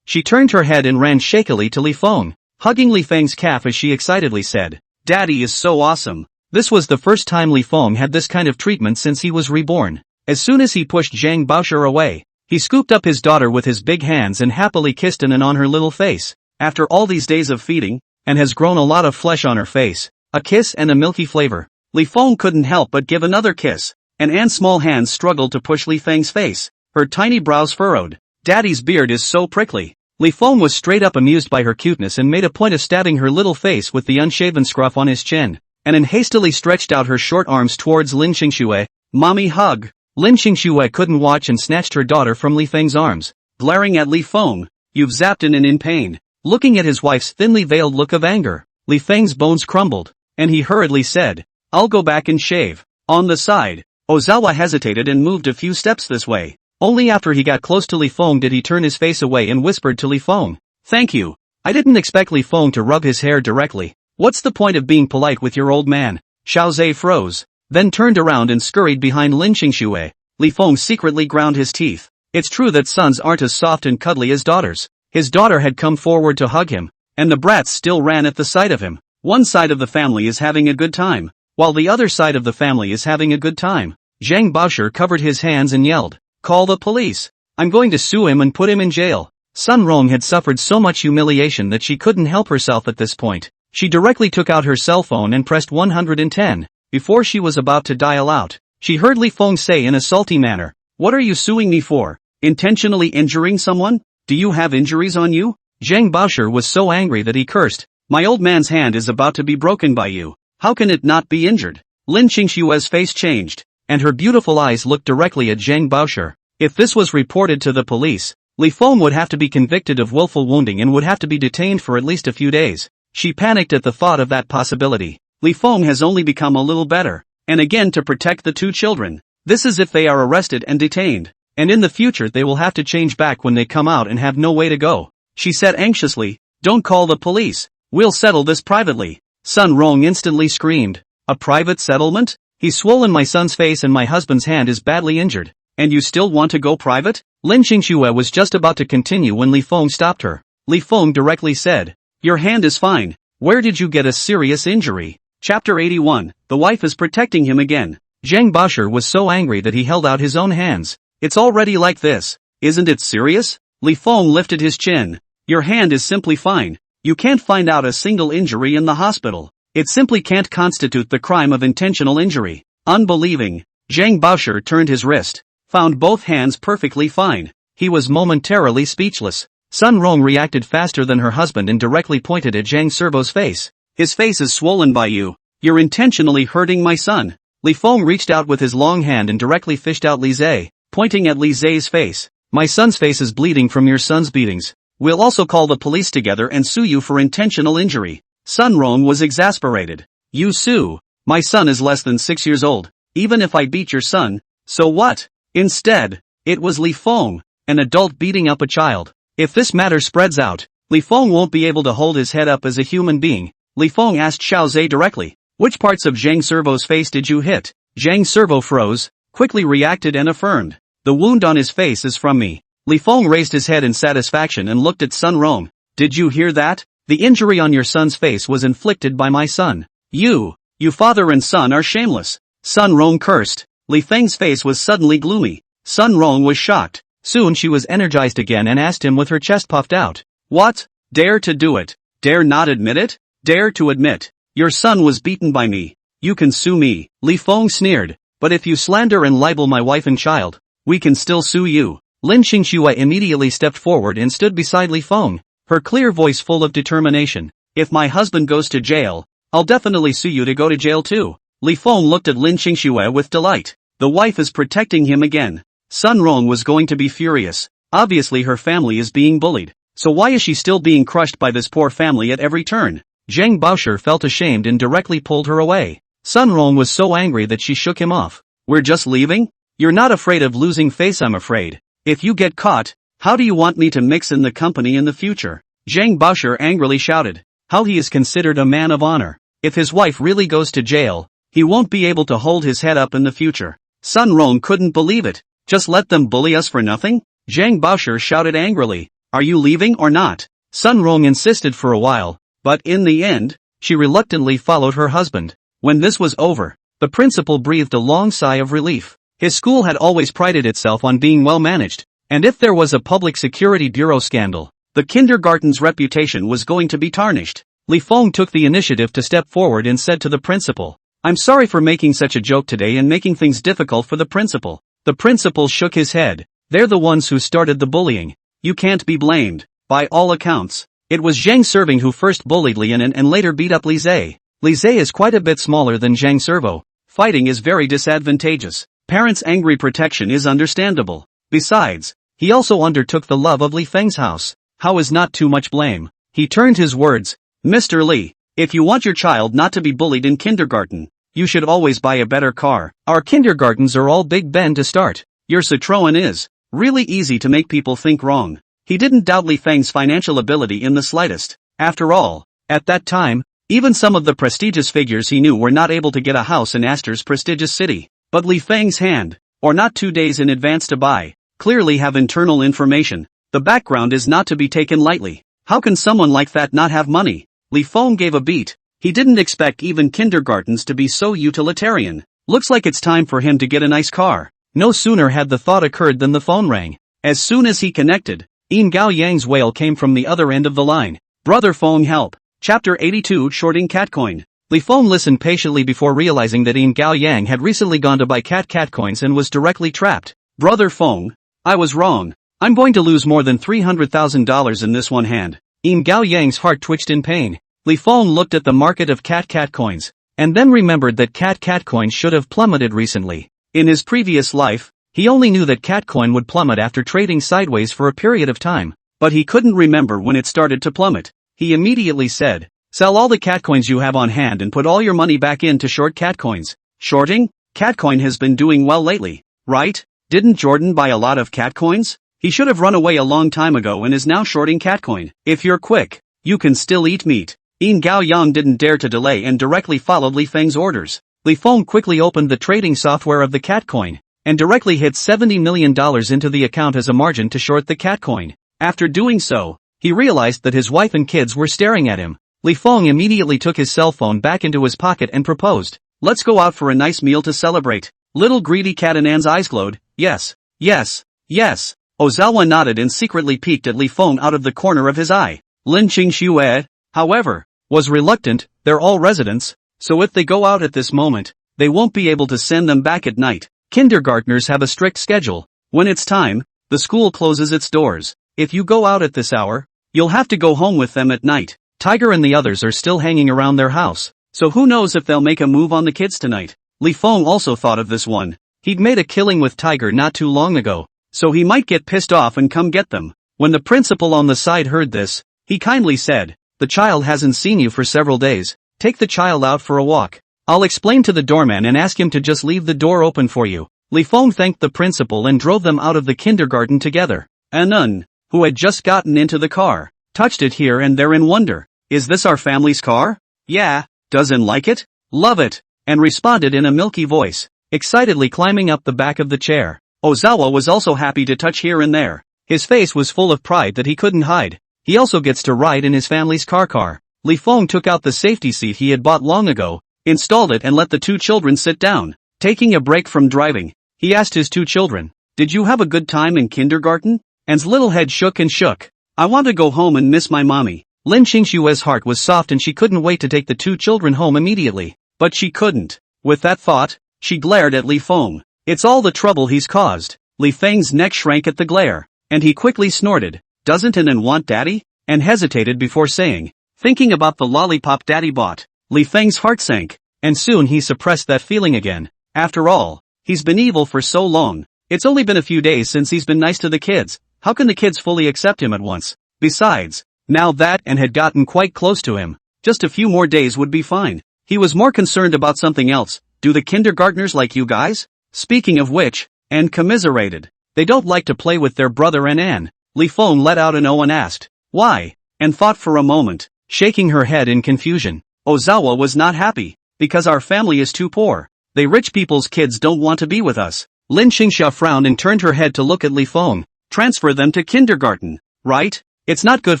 She turned her head and ran shakily to Li Feng, hugging Li Feng's calf as she excitedly said, "Daddy is so awesome." This was the first time Li Feng had this kind of treatment since he was reborn. As soon as he pushed Zhang Baosher away, he scooped up his daughter with his big hands and happily kissed An on her little face. After all these days of feeding, An has grown a lot of flesh on her face, a kiss and a milky flavor. Li Feng couldn't help but give another kiss, and Anne's small hands struggled to push Li Feng's face, her tiny brows furrowed. "Daddy's beard is so prickly." Li Feng was straight up amused by her cuteness and made a point of stabbing her little face with the unshaven scruff on his chin. An hastily stretched out her short arms towards Lin Xingxue. "Mommy hug." Lin Xingxue couldn't watch and snatched her daughter from Li Feng's arms, glaring at Li Feng. "You've zapped An in pain." Looking at his wife's thinly veiled look of anger, Li Feng's bones crumbled, and he hurriedly said, "I'll go back and shave." On the side, Ozawa hesitated and moved a few steps this way. Only after he got close to Li Feng did he turn his face away and whispered to Li Feng, "Thank you." I didn't expect Li Feng to rub his hair directly. What's the point of being polite with your old man? Xiaozhe froze, then turned around and scurried behind Lin Xingxue. Li Feng secretly ground his teeth. It's true that sons aren't as soft and cuddly as daughters. His daughter had come forward to hug him, and the brats still ran at the sight of him. One side of the family is having a good time, while the other side of the family is having a good time. Zhang Baosher covered his hands and yelled, "Call the police. I'm going to sue him and put him in jail." Sun Rong had suffered so much humiliation that she couldn't help herself at this point. She directly took out her cell phone and pressed 110. Before she was about to dial out, she heard Li Feng say in a salty manner, "What are you suing me for? Intentionally injuring someone? Do you have injuries on you?" Zhang Baosher was so angry that he cursed, "My old man's hand is about to be broken by you. How can it not be injured?" Lin Xingxue's face changed, and her beautiful eyes looked directly at Zhang Baosher. If this was reported to the police, Li Feng would have to be convicted of willful wounding and would have to be detained for at least a few days. She panicked at the thought of that possibility. Li Feng has only become a little better, and again to protect the two children. This is if they are arrested and detained, and in the future they will have to change back when they come out and have no way to go. She said anxiously, "Don't call the police. We'll settle this privately." Sun Rong instantly screamed, "A private settlement? He's swollen my son's face and my husband's hand is badly injured, and you still want to go private?" Lin Xingxue was just about to continue when Li Feng stopped her. Li Feng directly said, "Your hand is fine. Where did you get a serious injury?" Chapter 81, the wife is protecting him again. Zhang Baosher was so angry that he held out his own hands. "It's already like this. Isn't it serious?" Li Feng lifted his chin. "Your hand is simply fine. You can't find out a single injury in the hospital. It simply can't constitute the crime of intentional injury." Unbelieving, Zhang Baosher turned his wrist, found both hands perfectly fine. He was momentarily speechless. Sun Rong reacted faster than her husband and directly pointed at Zhang Servo's face. "His face is swollen by you. You're intentionally hurting my son." Li Feng reached out with his long hand and directly fished out Li Zhe, pointing at Li Zhe's face. "My son's face is bleeding from your son's beatings. We'll also call the police together and sue you for intentional injury." Sun Rong was exasperated. "You sue? My son is less than 6 years old. Even if I beat your son, so what?" Instead, it was Li Feng, an adult beating up a child. If this matter spreads out, Li Feng won't be able to hold his head up as a human being. Li Feng asked Xiaozhe directly, "Which parts of Zhang Servo's face did you hit?" Zhang Servo froze, quickly reacted and affirmed. The wound on his face is from me. Li Feng raised his head in satisfaction and looked at Sun Rong. Did you hear that? The injury on your son's face was inflicted by my son. You father and son are shameless. Sun Rong cursed. Li Feng's face was suddenly gloomy. Sun Rong was shocked. Soon she was energized again and asked him with her chest puffed out. What? Dare to do it? Dare not admit it? Dare to admit. Your son was beaten by me. You can sue me. Li Feng sneered. But if you slander and libel my wife and child, we can still sue you. Lin Xingxue immediately stepped forward and stood beside Li Feng, her clear voice full of determination. If my husband goes to jail, I'll definitely sue you to go to jail too. Li Feng looked at Lin Xingxue with delight. The wife is protecting him again. Sun Rong was going to be furious. Obviously her family is being bullied. So why is she still being crushed by this poor family at every turn? Zhang Baosher felt ashamed and directly pulled her away. Sun Rong was so angry that she shook him off. We're just leaving? You're not afraid of losing face, I'm afraid. If you get caught, how do you want me to mix in the company in the future? Zhang Baosher angrily shouted. How he is considered a man of honor. If his wife really goes to jail, he won't be able to hold his head up in the future. Sun Rong couldn't believe it. Just let them bully us for nothing? Zhang Baosher shouted angrily. Are you leaving or not? Sun Rong insisted for a while, but in the end, she reluctantly followed her husband. When this was over, the principal breathed a long sigh of relief. His school had always prided itself on being well managed, and if there was a public security bureau scandal, the kindergarten's reputation was going to be tarnished. Li Feng took the initiative to step forward and said to the principal, I'm sorry for making such a joke today and making things difficult for the principal. The principal shook his head. They're the ones who started the bullying. You can't be blamed. By all accounts, it was Zhang Serving who first bullied Lianen and later beat up Li Zhe. Li Zhe is quite a bit smaller than Zhang Servo. Fighting is very disadvantageous. Parents' angry protection is understandable. Besides, he also undertook the love of Li Feng's house. How is not too much blame? He turned his words. Mr. Li, if you want your child not to be bullied in kindergarten, you should always buy a better car. Our kindergartens are all Big Ben to start. Your Citroën is really easy to make people think wrong. He didn't doubt Li Feng's financial ability in the slightest. After all, at that time, even some of the prestigious figures he knew were not able to get a house in Astor's prestigious city. But Li Feng's hand, or not 2 days in advance to buy, clearly have internal information. The background is not to be taken lightly. How can someone like that not have money? Li Feng gave a beat. He didn't expect even kindergartens to be so utilitarian. Looks like it's time for him to get a nice car. No sooner had the thought occurred than the phone rang. As soon as he connected, Yin Gao Yang's wail came from the other end of the line. Brother Feng, help. Chapter 82, Shorting Catcoin. Li Feng listened patiently before realizing that Yin Gao Yang had recently gone to buy catcoins and was directly trapped. Brother Feng, I was wrong. I'm going to lose more than $300,000 in this one hand. Yin Gao Yang's heart twitched in pain. Li Feng looked at the market of catcoins, and then remembered that catcoins should have plummeted recently. In his previous life, he only knew that catcoin would plummet after trading sideways for a period of time, but he couldn't remember when it started to plummet. He immediately said, sell all the catcoins you have on hand and put all your money back in to short catcoins. Shorting? Catcoin has been doing well lately, right? Didn't Jordan buy a lot of catcoins? He should have run away a long time ago and is now shorting catcoin. If you're quick, you can still eat meat. Yin Gao Yang didn't dare to delay and directly followed Li Feng's orders. Li Feng quickly opened the trading software of the catcoin, and directly hit $70 million into the account as a margin to short the catcoin. After doing so, he realized that his wife and kids were staring at him. Li Feng immediately took his cell phone back into his pocket and proposed, let's go out for a nice meal to celebrate. Little greedy Cat Anan's eyes glowed. Yes, yes, yes. Ozawa nodded and secretly peeked at Li Feng out of the corner of his eye. Lin Qingxue, however, was reluctant. They're all residents, so if they go out at this moment, they won't be able to send them back at night. Kindergartners have a strict schedule. When it's time, the school closes its doors. If you go out at this hour, you'll have to go home with them at night. Tiger and the others are still hanging around their house, so who knows if they'll make a move on the kids tonight. Li Feng also thought of this one. He'd made a killing with Tiger not too long ago, so he might get pissed off and come get them. When the principal on the side heard this, he kindly said, the child hasn't seen you for several days. Take the child out for a walk. I'll explain to the doorman and ask him to just leave the door open for you. Li Feng thanked the principal and drove them out of the kindergarten together. Anan, who had just gotten into the car, touched it here and there in wonder. Is this our family's car? Yeah. Doesn't like it? Love it. And responded in a milky voice. excitedly climbing up the back of the chair. Ozawa was also happy to touch here and there. His face was full of pride that he couldn't hide. He also gets to ride in his family's car. Li Feng took out the safety seat he had bought long ago, installed it and let the two children sit down. Taking a break from driving, he asked his two children, "Did you have a good time in kindergarten?" Anne's little head shook and shook. "I want to go home and miss my mommy." Lin Qingshue's heart was soft and she couldn't wait to take the two children home immediately. But she couldn't. With that thought, she glared at Li Feng. It's all the trouble he's caused. Li Feng's neck shrank at the glare, and he quickly snorted, "Doesn't Anan want daddy?" and hesitated before saying, "Thinking about the lollipop daddy bought." Li Feng's heart sank, and soon he suppressed that feeling again. After all, he's been evil for so long. It's only been a few days since he's been nice to the kids. How can the kids fully accept him at once? Besides, now that Anne had gotten quite close to him, just a few more days would be fine. He was more concerned about something else. Do the kindergartners like you guys? Speaking of which, Anne commiserated. They don't like to play with their brother and Anne. Li Feng let out an "oh" and asked, "Why?" Anne thought for a moment, shaking her head in confusion. Ozawa was not happy. "Because our family is too poor. They rich people's kids don't want to be with us." Lin Qingsha frowned and turned her head to look at Li Feng. "Transfer them to kindergarten, right? It's not good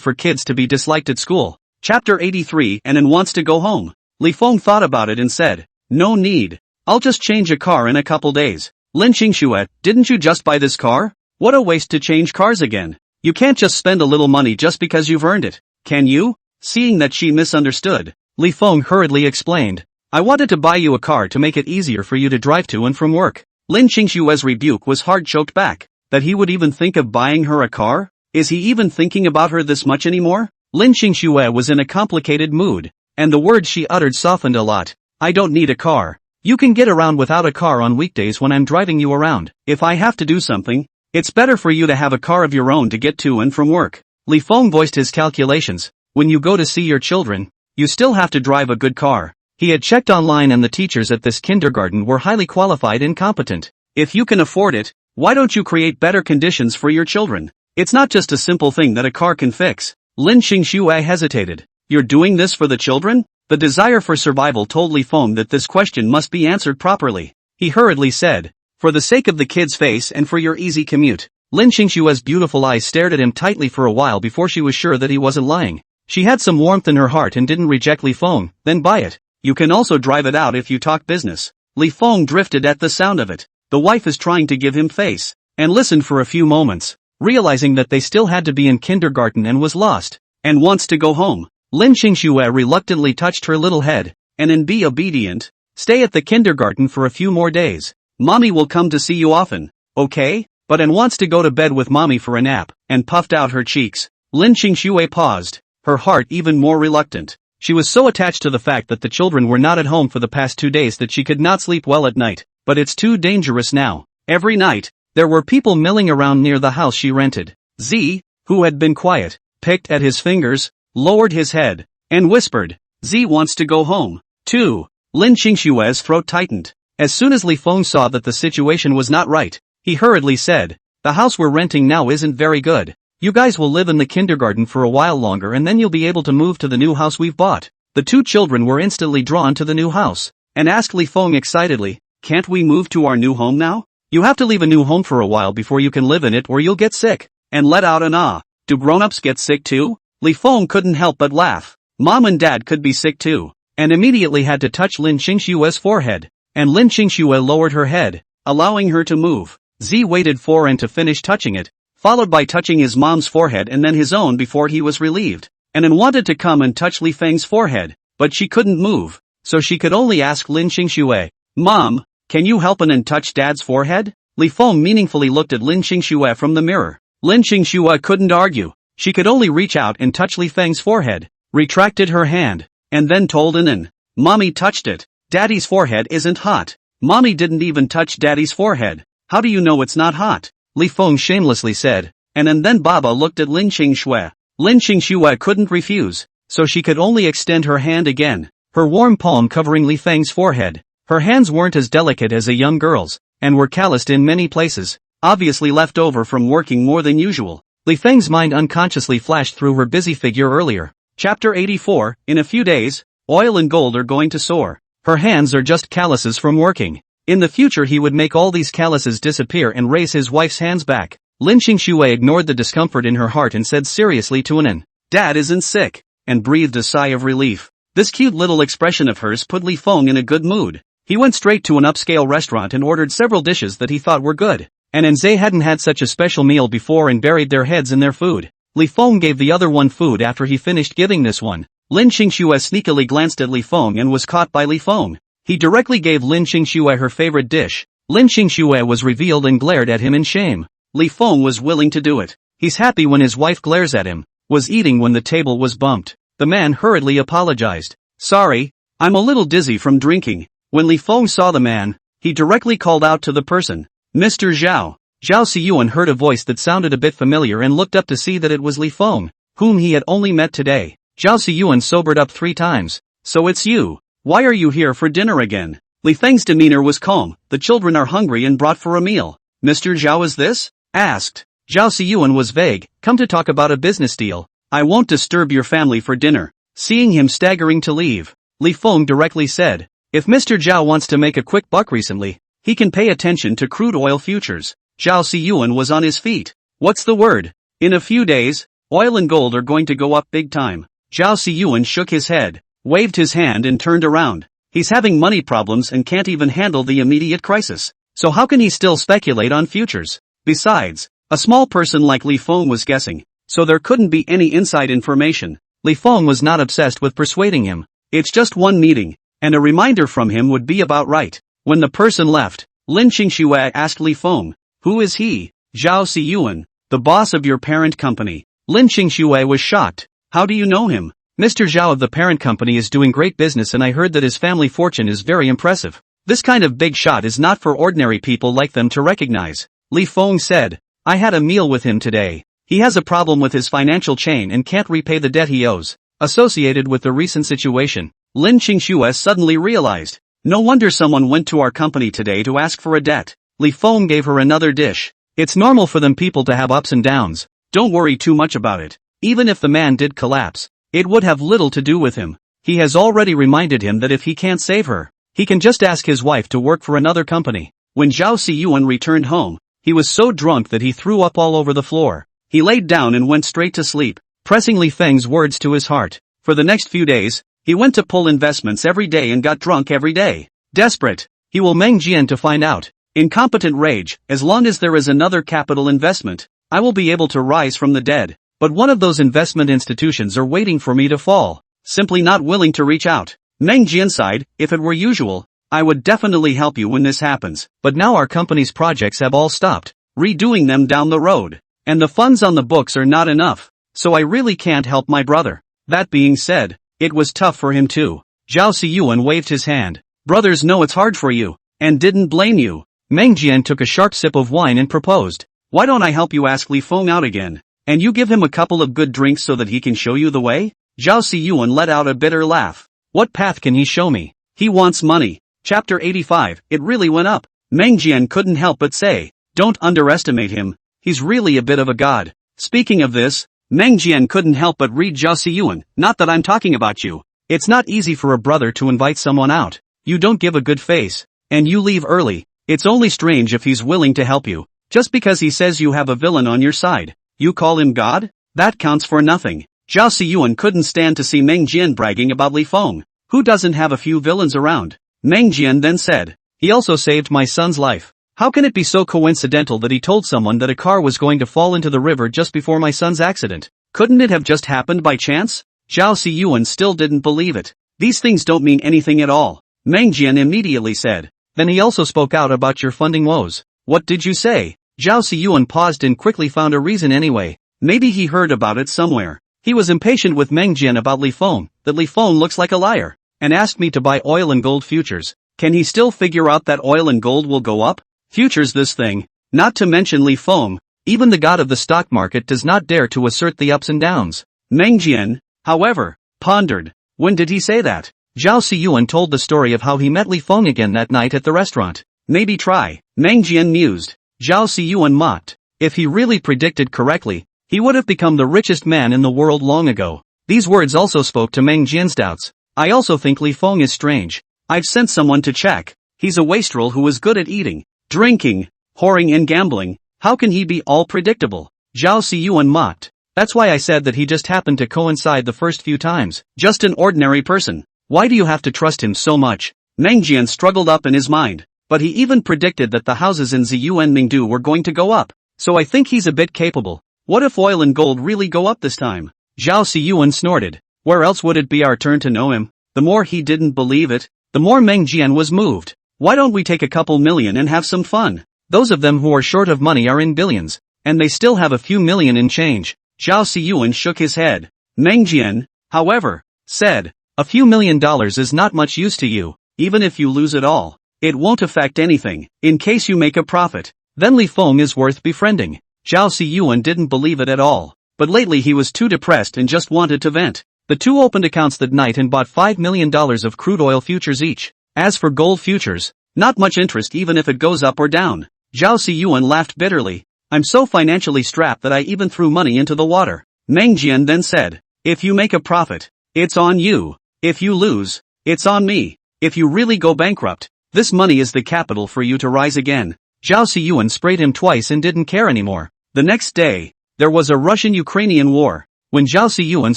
for kids to be disliked at school." Chapter 83 Annan wants to go home. Li Feng thought about it and said, "No need. I'll just change a car in a couple days." Lin Qingxue, "Didn't you just buy this car? What a waste to change cars again. You can't just spend a little money just because you've earned it, can you?" Seeing that she misunderstood, Li Feng hurriedly explained, "I wanted to buy you a car to make it easier for you to drive to and from work." Lin Qingshue's rebuke was hard choked back. That he would even think of buying her a car? Is he even thinking about her this much anymore? Lin Qingxue was in a complicated mood, and the words she uttered softened a lot. "I don't need a car. You can get around without a car on weekdays when I'm driving you around. If I have to do something, it's better for you to have a car of your own to get to and from work." Li Feng voiced his calculations. When you go to see your children, you still have to drive a good car. He had checked online and the teachers at this kindergarten were highly qualified and competent. If you can afford it, why don't you create better conditions for your children? It's not just a simple thing that a car can fix. Lin Qingxue hesitated. "You're doing this for the children?" The desire for survival told Li Feng that this question must be answered properly. He hurriedly said, "For the sake of the kid's face and for your easy commute." Lin Qingshue's beautiful eyes stared at him tightly for a while before she was sure that he wasn't lying. She had some warmth in her heart and didn't reject Li Feng. "Then buy it. You can also drive it out if you talk business." Li Feng drifted at the sound of it. The wife is trying to give him face, and listened for a few moments, realizing that they still had to be in kindergarten and was lost, and wants to go home. Lin Qingshuo reluctantly touched her little head, and be obedient. Stay at the kindergarten for a few more days. Mommy will come to see you often, okay? But Anne wants to go to bed with mommy for a nap, and puffed out her cheeks. Lin Qingshuo paused, her heart even more reluctant. She was so attached to the fact that the children were not at home for the past 2 days that she could not sleep well at night. But it's too dangerous now. Every night, there were people milling around near the house she rented. Z, who had been quiet, picked at his fingers, lowered his head, and whispered, "Z wants to go home, too." Lin Qingshue's throat tightened. As soon as Li Feng saw that the situation was not right, he hurriedly said, "The house we're renting now isn't very good. You guys will live in the kindergarten for a while longer and then you'll be able to move to the new house we've bought." The two children were instantly drawn to the new house, and asked Li Feng excitedly, "Can't we move to our new home now? You have to leave a new home for a while before you can live in it or you'll get sick." And let out an "ah." "Do grown-ups get sick too?" Li Feng couldn't help but laugh. Mom and Dad could be sick too, and immediately had to touch Lin Qingshue's forehead, and Lin Qingsue lowered her head, allowing her to move. Z waited for Anne to finish touching it, followed by touching his mom's forehead and then his own before he was relieved. And Anne wanted to come and touch Li Feng's forehead, but she couldn't move, so she could only ask Lin Qingsue, "Mom, can you help Anne and touch Dad's forehead?" Li Feng meaningfully looked at Lin Qingsue from the mirror. Lin Qingsue couldn't argue. She could only reach out and touch Li Feng's forehead, retracted her hand, and then told Anne, "Mommy touched it. Daddy's forehead isn't hot." "Mommy didn't even touch Daddy's forehead. How do you know it's not hot?" Li Feng shamelessly said, and then Baba looked at Lin Qingsue. Lin Qingsue couldn't refuse, so she could only extend her hand again, her warm palm covering Li Feng's forehead. Her hands weren't as delicate as a young girl's, and were calloused in many places, obviously left over from working more than usual. Li Feng's mind unconsciously flashed through her busy figure earlier. Chapter 84, in a few days, oil and gold are going to soar. Her hands are just calluses from working. In the future he would make all these calluses disappear and raise his wife's hands back. Lin Qingxue ignored the discomfort in her heart and said seriously to Anan, "Dad isn't sick," and breathed a sigh of relief. This cute little expression of hers put Li Feng in a good mood. He went straight to an upscale restaurant and ordered several dishes that he thought were good. An and Zay hadn't had such a special meal before and buried their heads in their food. Li Feng gave the other one food after he finished giving this one. Lin Qingxue sneakily glanced at Li Feng and was caught by Li Feng. He directly gave Lin Qingxue her favorite dish. Lin Qingxue was revealed and glared at him in shame. Li Feng was willing to do it. He's happy when his wife glares at him. Was eating when the table was bumped. The man hurriedly apologized. "Sorry, I'm a little dizzy from drinking." When Li Feng saw the man, he directly called out to the person, "Mr. Zhao." Zhao Siyuan heard a voice that sounded a bit familiar and looked up to see that it was Li Feng, whom he had only met today. Zhao Siyuan sobered up 3 times. "So it's you. Why are you here for dinner again?" Li Feng's demeanor was calm. "The children are hungry and brought for a meal." "Mr. Zhao is this?" asked. Zhao Siyuan was vague. "Come to talk about a business deal. I won't disturb your family for dinner." Seeing him staggering to leave, Li Feng directly said, "If Mr. Zhao wants to make a quick buck recently, he can pay attention to crude oil futures." Zhao Siyuan was on his feet. "What's the word? In a few days, oil and gold are going to go up big time." Zhao Siyuan shook his head, waved his hand and turned around. He's having money problems and can't even handle the immediate crisis. So how can he still speculate on futures? Besides, a small person like Li Feng was guessing, so there couldn't be any inside information. Li Feng was not obsessed with persuading him. It's just one meeting, and a reminder from him would be about right. When the person left, Lin Qingxue asked Li Feng, "Who is he?" "Zhao Siyuan, the boss of your parent company." Lin Qingxue was shocked. "How do you know him?" "Mr. Zhao of the parent company is doing great business and I heard that his family fortune is very impressive. This kind of big shot is not for ordinary people like them to recognize," Li Feng said. "I had a meal with him today. He has a problem with his financial chain and can't repay the debt he owes, associated with the recent situation." Lin Qingxue suddenly realized. No wonder someone went to our company today to ask for a debt. Li Feng gave her another dish. "It's normal for them people to have ups and downs. Don't worry too much about it. Even if the man did collapse, it would have little to do with him. He has already reminded him that if he can't save her, he can just ask his wife to work for another company." When Zhao Siyuan returned home, he was so drunk that he threw up all over the floor. He laid down and went straight to sleep, pressing Li Feng's words to his heart. For the next few days, he went to pull investments every day and got drunk every day. Desperate, he will Meng Jian to find out. Incompetent rage, as long as there is another capital investment, I will be able to rise from the dead. But one of those investment institutions are waiting for me to fall, simply not willing to reach out. Meng Jian sighed. "If it were usual, I would definitely help you when this happens. But now our company's projects have all stopped, redoing them down the road. And the funds on the books are not enough, so I really can't help my brother." That being said, it was tough for him too. Zhao Siyuan waved his hand. "Brothers know it's hard for you, and didn't blame you." Meng Jian took a sharp sip of wine and proposed, "Why don't I help you ask Li Feng out again? And you give him a couple of good drinks so that he can show you the way?" Zhao Siyuan let out a bitter laugh. "What path can he show me? He wants money." Chapter 85, It really went up. Meng Jian couldn't help but say, "Don't underestimate him. He's really a bit of a god." Speaking of this, Meng Jian couldn't help but read Zhao Siyuan. "Not that I'm talking about you. It's not easy for a brother to invite someone out. You don't give a good face, and you leave early. It's only strange if he's willing to help you, just because he says you have a villain on your side. You call him God? That counts for nothing." Zhao Siyuan couldn't stand to see Meng Jian bragging about Li Feng. Who doesn't have a few villains around? Meng Jian then said, "He also saved my son's life. How can it be so coincidental that he told someone that a car was going to fall into the river just before my son's accident? Couldn't it have just happened by chance?" Zhao Siyuan still didn't believe it. "These things don't mean anything at all," Meng Jian immediately said. "Then he also spoke out about your funding woes." "What did you say?" Zhao Siyuan paused and quickly found a reason anyway. Maybe he heard about it somewhere. He was impatient with Meng Jian about Li Feng, that Li Feng looks like a liar, and asked me to buy oil and gold futures. Can he still figure out that oil and gold will go up? Futures this thing, not to mention Li Feng, even the god of the stock market does not dare to assert the ups and downs. Meng Jian, however, pondered. When did he say that? Zhao Siyuan told the story of how he met Li Feng again that night at the restaurant. Maybe try. Meng Jian mused. Zhao Siyuan mocked. If he really predicted correctly, he would have become the richest man in the world long ago. These words also spoke to Meng Jian's doubts. I also think Li Feng is strange. I've sent someone to check. He's a wastrel who is good at eating, drinking, whoring and gambling. How can he be all predictable? Zhao Siyuan mocked. That's why I said that he just happened to coincide the first few times. Just an ordinary person. Why do you have to trust him so much? Meng Jian struggled up in his mind. But he even predicted that the houses in Ziyuan Mingdu were going to go up. So I think he's a bit capable. What if oil and gold really go up this time? Zhao Siyuan snorted. Where else would it be our turn to know him? The more he didn't believe it, the more Meng Jian was moved. Why don't we take a couple million and have some fun? Those of them who are short of money are in billions, and they still have a few million in change. Zhao Siyuan shook his head. Meng Jian, however, said, a few $1,000,000 is not much use to you, even if you lose it all. It won't affect anything, in case you make a profit. Then Li Feng is worth befriending. Zhao Siyuan didn't believe it at all, but lately he was too depressed and just wanted to vent. The two opened accounts that night and bought $5 million of crude oil futures each. As for gold futures, not much interest even if it goes up or down. Zhao Siyuan laughed bitterly. I'm so financially strapped that I even threw money into the water. Meng Jian then said, if you make a profit, it's on you. If you lose, it's on me. If you really go bankrupt, this money is the capital for you to rise again. Zhao Siyuan sprayed him twice and didn't care anymore. The next day, there was a Russian-Ukrainian war. When Zhao Siyuan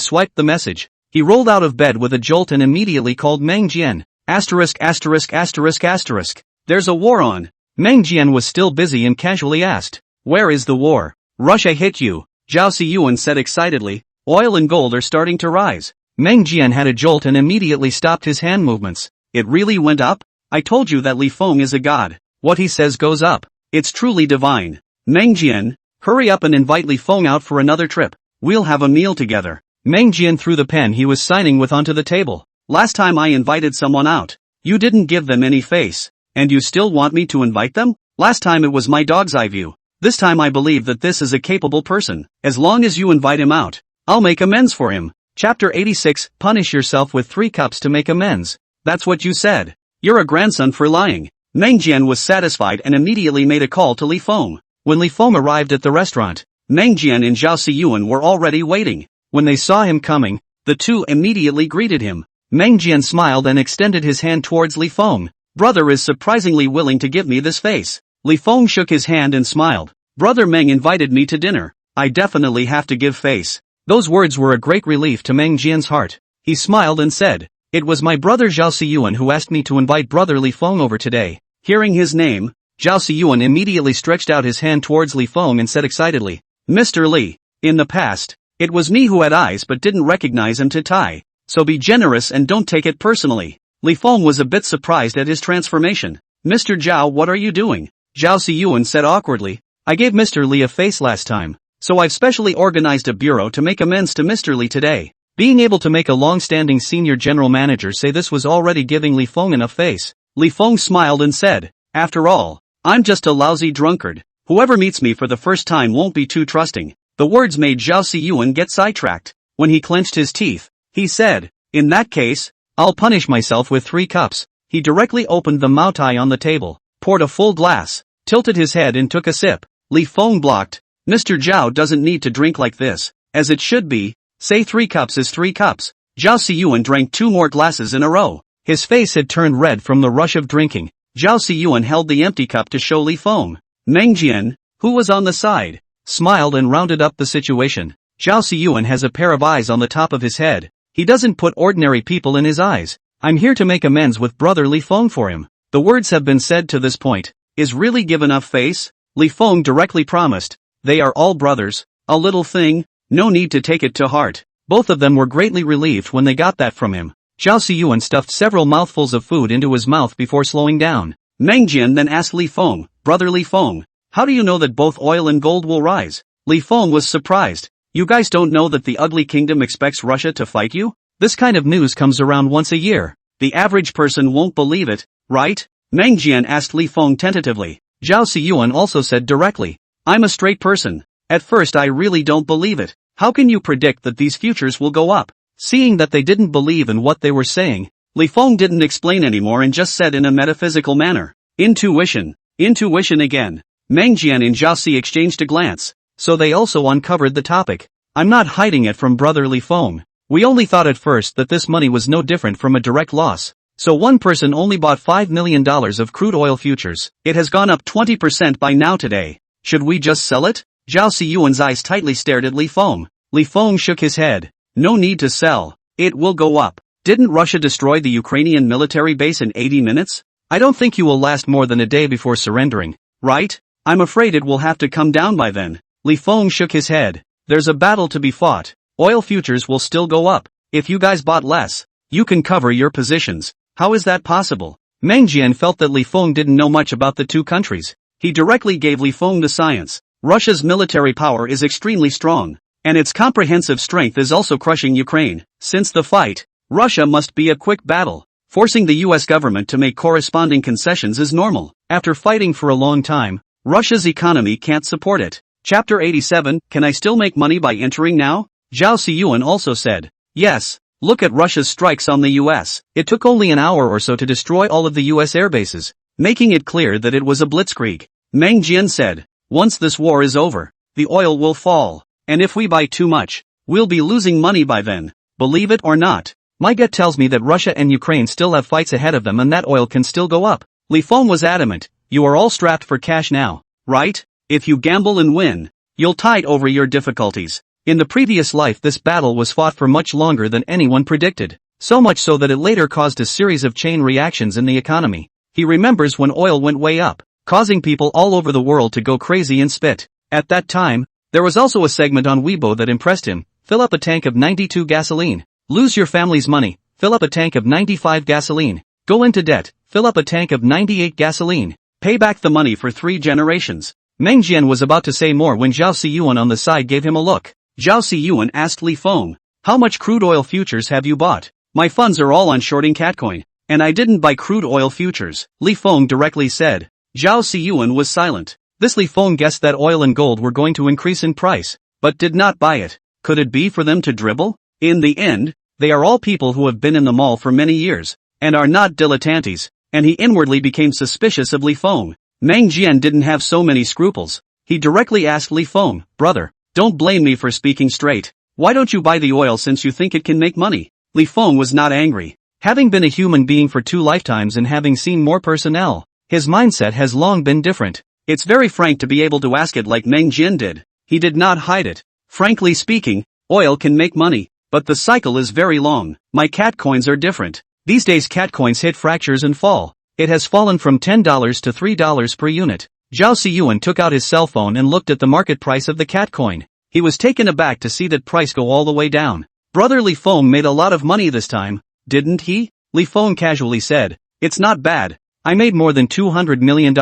swiped the message, he rolled out of bed with a jolt and immediately called Meng Jian. *******. There's a war on. Meng Jian was still busy and casually asked, where is the war? Russia hit you, Zhao Siyuan said excitedly. Oil and gold are starting to rise. Meng Jian had a jolt and immediately stopped his hand movements. It really went up? I told you that Li Feng is a god. What he says goes up. It's truly divine. Meng Jian, hurry up and invite Li Feng out for another trip. We'll have a meal together. Meng Jian threw the pen he was signing with onto the table. Last time I invited someone out, you didn't give them any face. And you still want me to invite them? Last time it was my dog's eye view. This time I believe that this is a capable person. As long as you invite him out, I'll make amends for him. Chapter 86, Punish yourself with 3 cups to make amends. That's what you said. You're a grandson for lying. Meng Jian was satisfied and immediately made a call to Li Feng. When Li Feng arrived at the restaurant, Meng Jian and Zhao Siyuan were already waiting. When they saw him coming, the two immediately greeted him. Meng Jian smiled and extended his hand towards Li Feng. Brother is surprisingly willing to give me this face. Li Feng shook his hand and smiled. Brother Meng invited me to dinner. I definitely have to give face. Those words were a great relief to Meng Jian's heart. He smiled and said, it was my brother Zhao Siyuan who asked me to invite brother Li Feng over today. Hearing his name, Zhao Siyuan immediately stretched out his hand towards Li Feng and said excitedly, Mr. Li, in the past, it was me who had eyes but didn't recognize him to Tai. So be generous and don't take it personally. Li Feng was a bit surprised at his transformation. Mr. Zhao, what are you doing? Zhao Siyuan said awkwardly, I gave Mr. Li a face last time, so I've specially organized a bureau to make amends to Mr. Li today. Being able to make a long-standing senior general manager say this was already giving Li Feng enough face. Li Feng smiled and said, after all, I'm just a lousy drunkard. Whoever meets me for the first time won't be too trusting. The words made Zhao Siyuan get sidetracked. When he clenched his teeth, he said, in that case, I'll punish myself with 3 cups. He directly opened the moutai on the table, poured a full glass, tilted his head and took a sip. Li Feng blocked. Mr. Zhao doesn't need to drink like this, as it should be. Say 3 cups is 3 cups. Zhao Siyuan drank 2 more glasses in a row. His face had turned red from the rush of drinking. Zhao Siyuan held the empty cup to show Li Feng. Meng Jian, who was on the side, smiled and rounded up the situation. Zhao Siyuan has a pair of eyes on the top of his head. He doesn't put ordinary people in his eyes. I'm here to make amends with brother Li Feng for him. The words have been said to this point. Is really give enough face? Li Feng directly promised. They are all brothers. A little thing. No need to take it to heart. Both of them were greatly relieved when they got that from him. Zhao Siyuan stuffed several mouthfuls of food into his mouth before slowing down. Meng Jian then asked Li Feng, Brother Li Feng, how do you know that both oil and gold will rise? Li Feng was surprised. You guys don't know that the ugly kingdom expects Russia to fight you? This kind of news comes around once a year. The average person won't believe it, right? Meng Jian asked Li Feng tentatively. Zhao Siyuan also said directly, I'm a straight person. At first I really don't believe it. How can you predict that these futures will go up? Seeing that they didn't believe in what they were saying, Li Feng didn't explain anymore and just said in a metaphysical manner, Intuition. Intuition again. Meng Jian and Zhao Si exchanged a glance, so they also uncovered the topic. I'm not hiding it from brother Li Feng. We only thought at first that this money was no different from a direct loss. So one person only bought $5 million of crude oil futures. It has gone up 20% by now today. Should we just sell it? Zhao Siyuan's eyes tightly stared at Li Feng. Li Feng shook his head. No need to sell. It will go up. Didn't Russia destroy the Ukrainian military base in 80 minutes? I don't think you will last more than a day before surrendering, right? I'm afraid it will have to come down by then. Li Feng shook his head. There's a battle to be fought. Oil futures will still go up. If you guys bought less, you can cover your positions. How is that possible? Meng Jian felt that Li Feng didn't know much about the two countries. He directly gave Li Feng the science. Russia's military power is extremely strong, and its comprehensive strength is also crushing Ukraine. Since the fight, Russia must be a quick battle. Forcing the US government to make corresponding concessions is normal. After fighting for a long time, Russia's economy can't support it. Chapter 87, Can I still make money by entering now? Zhao Siyuan also said, yes. Look at Russia's strikes on the US. It took only an hour or so to destroy all of the US airbases, making it clear that it was a blitzkrieg. Meng Jian said, once this war is over, the oil will fall, and if we buy too much, we'll be losing money by then. Believe it or not, my gut tells me that Russia and Ukraine still have fights ahead of them and that oil can still go up. Li Feng was adamant, you are all strapped for cash now, right? If you gamble and win, you'll tide over your difficulties. In the previous life this battle was fought for much longer than anyone predicted, so much so that it later caused a series of chain reactions in the economy. He remembers when oil went way up, causing people all over the world to go crazy and spit. At that time, there was also a segment on Weibo that impressed him, fill up a tank of 92 gasoline, lose your family's money, fill up a tank of 95 gasoline, go into debt, fill up a tank of 98 gasoline, pay back the money for 3 generations. Meng Jian was about to say more when Zhao Siyuan on the side gave him a look. Zhao Siyuan asked Li Feng, how much crude oil futures have you bought? My funds are all on shorting Catcoin, and I didn't buy crude oil futures, Li Feng directly said. Zhao Siyuan was silent. This Li Feng guessed that oil and gold were going to increase in price, but did not buy it. Could it be for them to dribble? In the end, they are all people who have been in the mall for many years, and are not dilettantes, and he inwardly became suspicious of Li Feng. Meng Jian didn't have so many scruples. He directly asked Li Feng, brother, don't blame me for speaking straight. Why don't you buy the oil since you think it can make money? Li Feng was not angry. Having been a human being for 2 lifetimes and having seen more personnel, his mindset has long been different. It's very frank to be able to ask it like Meng Jian did. He did not hide it. Frankly speaking, oil can make money, but the cycle is very long. My cat coins are different. These days cat coins hit fractures and fall. It has fallen from $10 to $3 per unit. Zhao Siyuan took out his cell phone and looked at the market price of the cat coin. He was taken aback to see that price go all the way down. Brother Li Feng made a lot of money this time, didn't he? Li Feng casually said, it's not bad. I made more than $200 million.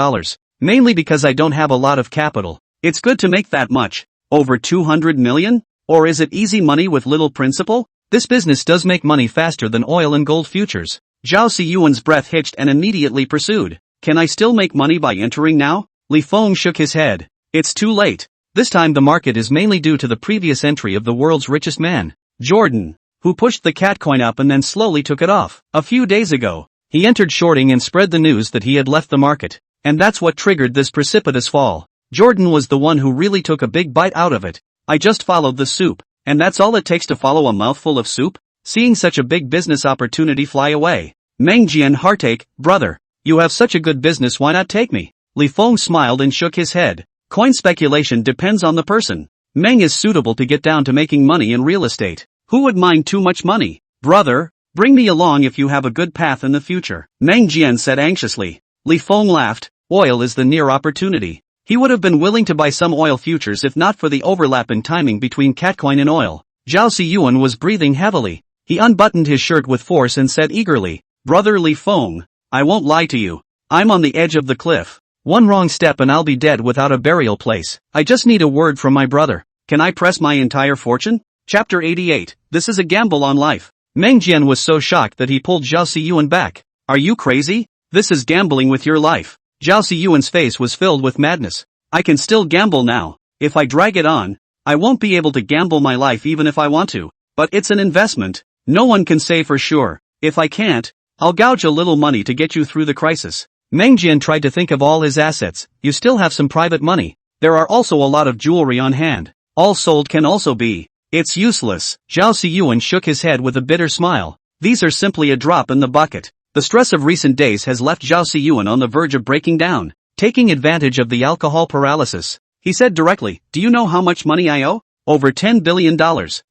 Mainly because I don't have a lot of capital. It's good to make that much. Over 200 million? Or is it easy money with little principal? This business does make money faster than oil and gold futures. Zhao Siyuan's breath hitched and immediately pursued. Can I still make money by entering now? Li Feng shook his head. It's too late. This time the market is mainly due to the previous entry of the world's richest man, Jordan, who pushed the cat coin up and then slowly took it off. A few days ago, he entered shorting and spread the news that he had left the market. And that's what triggered this precipitous fall. Jordan was the one who really took a big bite out of it. I just followed the soup. And that's all it takes to follow a mouthful of soup? Seeing such a big business opportunity fly away. Meng Jian heartache, brother. You have such a good business, why not take me? Li Feng smiled and shook his head. Coin speculation depends on the person. Meng is suitable to get down to making money in real estate. Who would mind too much money? Brother, bring me along if you have a good path in the future. Meng Jian said anxiously. Li Feng laughed. Oil is the near opportunity. He would have been willing to buy some oil futures if not for the overlap in timing between Catcoin and oil. Zhao Siyuan was breathing heavily. He unbuttoned his shirt with force and said eagerly, Brother Li Feng, I won't lie to you. I'm on the edge of the cliff. One wrong step and I'll be dead without a burial place. I just need a word from my brother. Can I press my entire fortune? Chapter 88, This is a gamble on life. Meng Jian was so shocked that he pulled Zhao Siyuan back. Are you crazy? This is gambling with your life. Zhao Siyuan's face was filled with madness. I can still gamble now. If I drag it on, I won't be able to gamble my life even if I want to. But it's an investment. No one can say for sure. If I can't, I'll gouge a little money to get you through the crisis. Meng Jian tried to think of all his assets. You still have some private money. There are also a lot of jewelry on hand. All sold can also be. It's useless. Zhao Siyuan shook his head with a bitter smile. These are simply a drop in the bucket. The stress of recent days has left Zhao Siyuan on the verge of breaking down. Taking advantage of the alcohol paralysis, he said directly, "Do you know how much money I owe? Over $10 billion.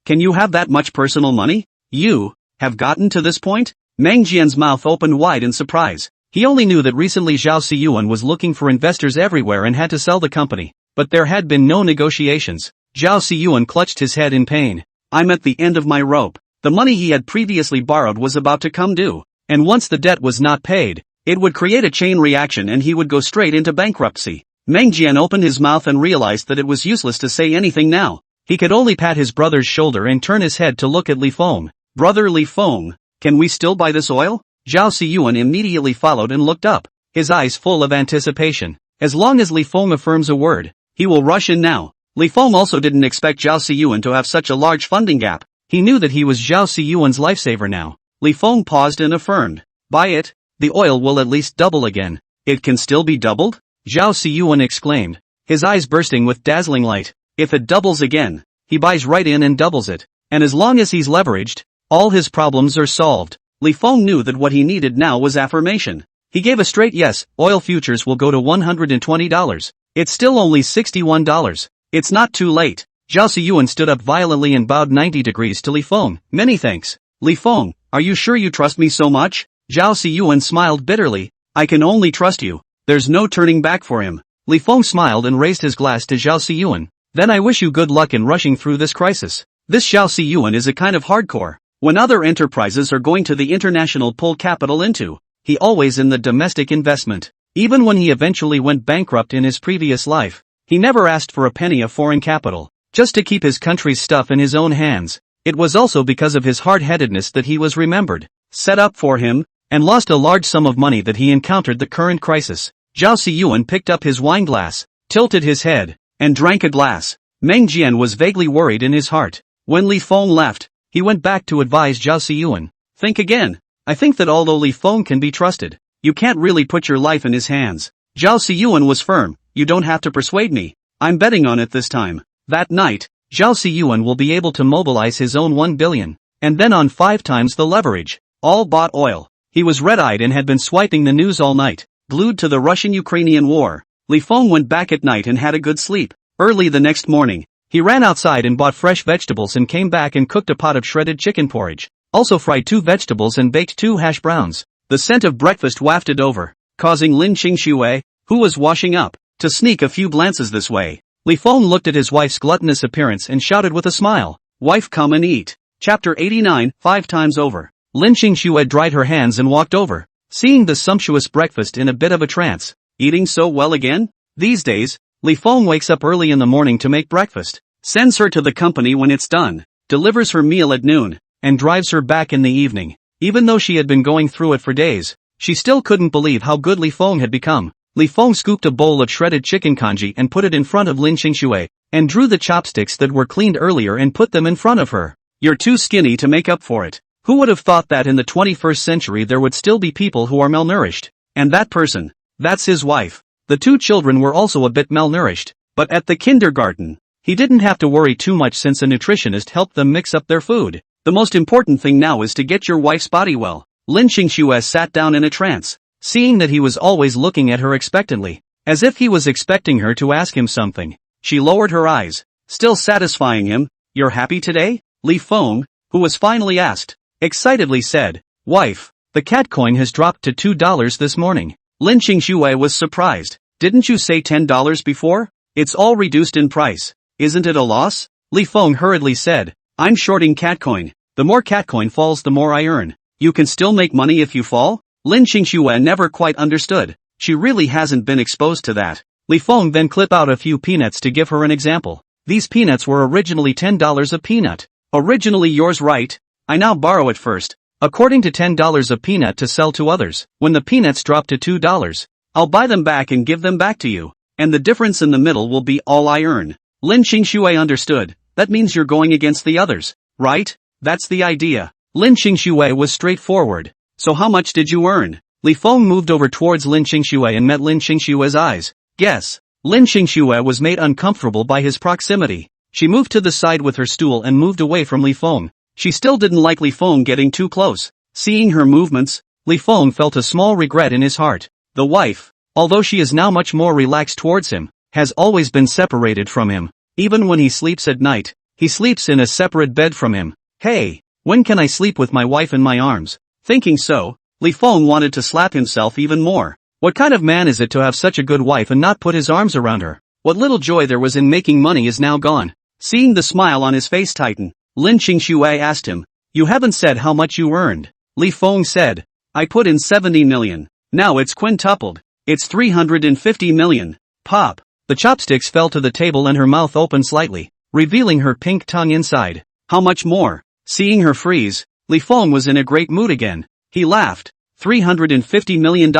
Can you have that much personal money? You have gotten to this point?" Meng Jian's mouth opened wide in surprise. He only knew that recently Zhao Siyuan was looking for investors everywhere and had to sell the company, but there had been no negotiations. Zhao Siyuan clutched his head in pain. "I'm at the end of my rope." The money he had previously borrowed was about to come due, and once the debt was not paid, it would create a chain reaction and he would go straight into bankruptcy. Meng Jian opened his mouth and realized that it was useless to say anything now. He could only pat his brother's shoulder and turn his head to look at Li Feng. "Brother Li Feng, can we still buy this oil?" Zhao Siyuan immediately followed and looked up, his eyes full of anticipation. "As long as Li Feng affirms a word, he will rush in now." Li Feng also didn't expect Zhao Siyuan to have such a large funding gap. He knew that he was Zhao Siyuan's lifesaver now. Li Feng paused and affirmed, "Buy it, the oil will at least double again." "It can still be doubled?" Zhao Siyuan exclaimed, his eyes bursting with dazzling light. "If it doubles again, he buys right in and doubles it. And as long as he's leveraged, all his problems are solved." Li Feng knew that what he needed now was affirmation. He gave a straight yes. "Oil futures will go to $120. It's still only $61. It's not too late." Zhao Siyuan stood up violently and bowed 90 degrees to Li Feng. "Many thanks. Li Feng, are you sure you trust me so much?" Zhao Siyuan smiled bitterly. "I can only trust you. There's no turning back for him." Li Feng smiled and raised his glass to Zhao Siyuan. "Then I wish you good luck in rushing through this crisis. This Zhao Siyuan is a kind of hardcore. When other enterprises are going to the international pull capital into, he always in the domestic investment. Even when he eventually went bankrupt in his previous life, he never asked for a penny of foreign capital, just to keep his country's stuff in his own hands. It was also because of his hard-headedness that he was remembered, set up for him, and lost a large sum of money that he encountered the current crisis." Zhao Siyuan picked up his wine glass, tilted his head, and drank a glass. Meng Jian was vaguely worried in his heart. When Li Feng left, he went back to advise Zhao Siyuan. "Think again. I think that although Li Feng can be trusted, you can't really put your life in his hands." Zhao Siyuan was firm. "You don't have to persuade me. I'm betting on it this time." That night, Zhao Siyuan will be able to mobilize his own 1 billion, and then on 5 times the leverage. All bought oil. He was red-eyed and had been swiping the news all night, glued to the Russian-Ukrainian war. Li Feng went back at night and had a good sleep. Early the next morning, he ran outside and bought fresh vegetables and came back and cooked a pot of shredded chicken porridge. Also fried 2 vegetables and baked 2 hash browns. The scent of breakfast wafted over, causing Lin Qingxue, who was washing up, to sneak a few glances this way. Li Feng looked at his wife's gluttonous appearance and shouted with a smile, "Wife, come and eat." Chapter 89, 5 times over. Lin Qingxue dried her hands and walked over, seeing the sumptuous breakfast in a bit of a trance. "Eating so well again?" These days, Li Feng wakes up early in the morning to make breakfast, sends her to the company when it's done, delivers her meal at noon, and drives her back in the evening. Even though she had been going through it for days, she still couldn't believe how good Li Feng had become. Li Feng scooped a bowl of shredded chicken congee and put it in front of Lin Qingxue, and drew the chopsticks that were cleaned earlier and put them in front of her. "You're too skinny to make up for it. Who would have thought that in the 21st century there would still be people who are malnourished? And that person, that's his wife." The 2 children were also a bit malnourished, but at the kindergarten, he didn't have to worry too much since a nutritionist helped them mix up their food. "The most important thing now is to get your wife's body well." Lin Qingxue sat down in a trance, seeing that he was always looking at her expectantly, as if he was expecting her to ask him something. She lowered her eyes, still satisfying him. "You're happy today?" Li Feng, who was finally asked, excitedly said, "Wife, the cat coin has dropped to $2 this morning." Lin Qingxue was surprised. "Didn't you say $10 before? It's all reduced in price. Isn't it a loss?" Li Feng hurriedly said, "I'm shorting cat coin. The more cat coin falls the more I earn." "You can still make money if you fall?" Lin Qingxue never quite understood. She really hasn't been exposed to that. Li Feng then clipped out a few peanuts to give her an example. "These peanuts were originally $10 a peanut." "Originally yours, right? I now borrow it first. According to $10 a peanut to sell to others. When the peanuts drop to $2, I'll buy them back and give them back to you. And the difference in the middle will be all I earn." Lin Qingxue understood. "That means you're going against the others, right? That's the idea." Lin Qingxue was straightforward. "So how much did you earn?" Li Feng moved over towards Lin Qingxue and met Lin Qingxue's eyes. "Guess." Lin Qingxue was made uncomfortable by his proximity. She moved to the side with her stool and moved away from Li Feng. She still didn't like Li Feng getting too close. Seeing her movements, Li Feng felt a small regret in his heart. The wife, although she is now much more relaxed towards him, has always been separated from him. Even when he sleeps at night, he sleeps in a separate bed from him. Hey, when can I sleep with my wife in my arms? Thinking so, Li Feng wanted to slap himself even more. What kind of man is it to have such a good wife and not put his arms around her? What little joy there was in making money is now gone. Seeing the smile on his face tighten, Lin Qingxue asked him, "You haven't said how much you earned." Li Feng said, "I put in 70 million. Now it's quintupled. It's 350 million. Pop." The chopsticks fell to the table and her mouth opened slightly, revealing her pink tongue inside. How much more? Seeing her freeze, Li Feng was in a great mood again. He laughed. $350 million.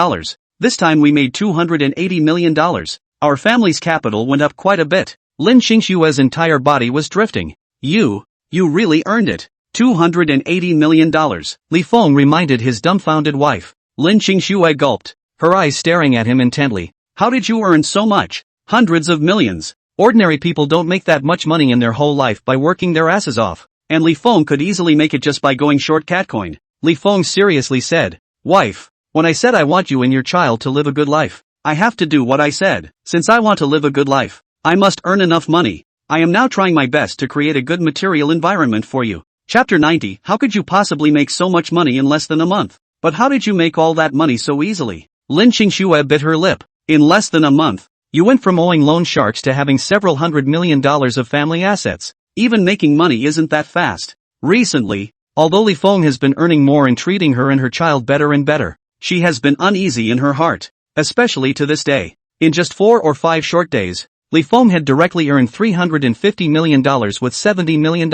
This time we made $280 million. Our family's capital went up quite a bit. Lin Qingxue's entire body was drifting. You really earned it. $280 million. Li Feng reminded his dumbfounded wife. Lin Qingxue gulped, her eyes staring at him intently. How did you earn so much? Hundreds of millions. Ordinary people don't make that much money in their whole life by working their asses off. And Li Feng could easily make it just by going short catcoin. Li Feng seriously said, "Wife, when I said I want you and your child to live a good life, I have to do what I said. Since I want to live a good life, I must earn enough money. I am now trying my best to create a good material environment for you." Chapter 90. How could you possibly make so much money in less than a month? But how did you make all that money so easily? Lin Qingxue bit her lip. In less than a month, you went from owing loan sharks to having several $100 million of family assets. Even making money isn't that fast. Recently, although Li Feng has been earning more and treating her and her child better and better, she has been uneasy in her heart, especially to this day. In just 4 or 5 short days, Li Feng had directly earned $350 million with $70 million.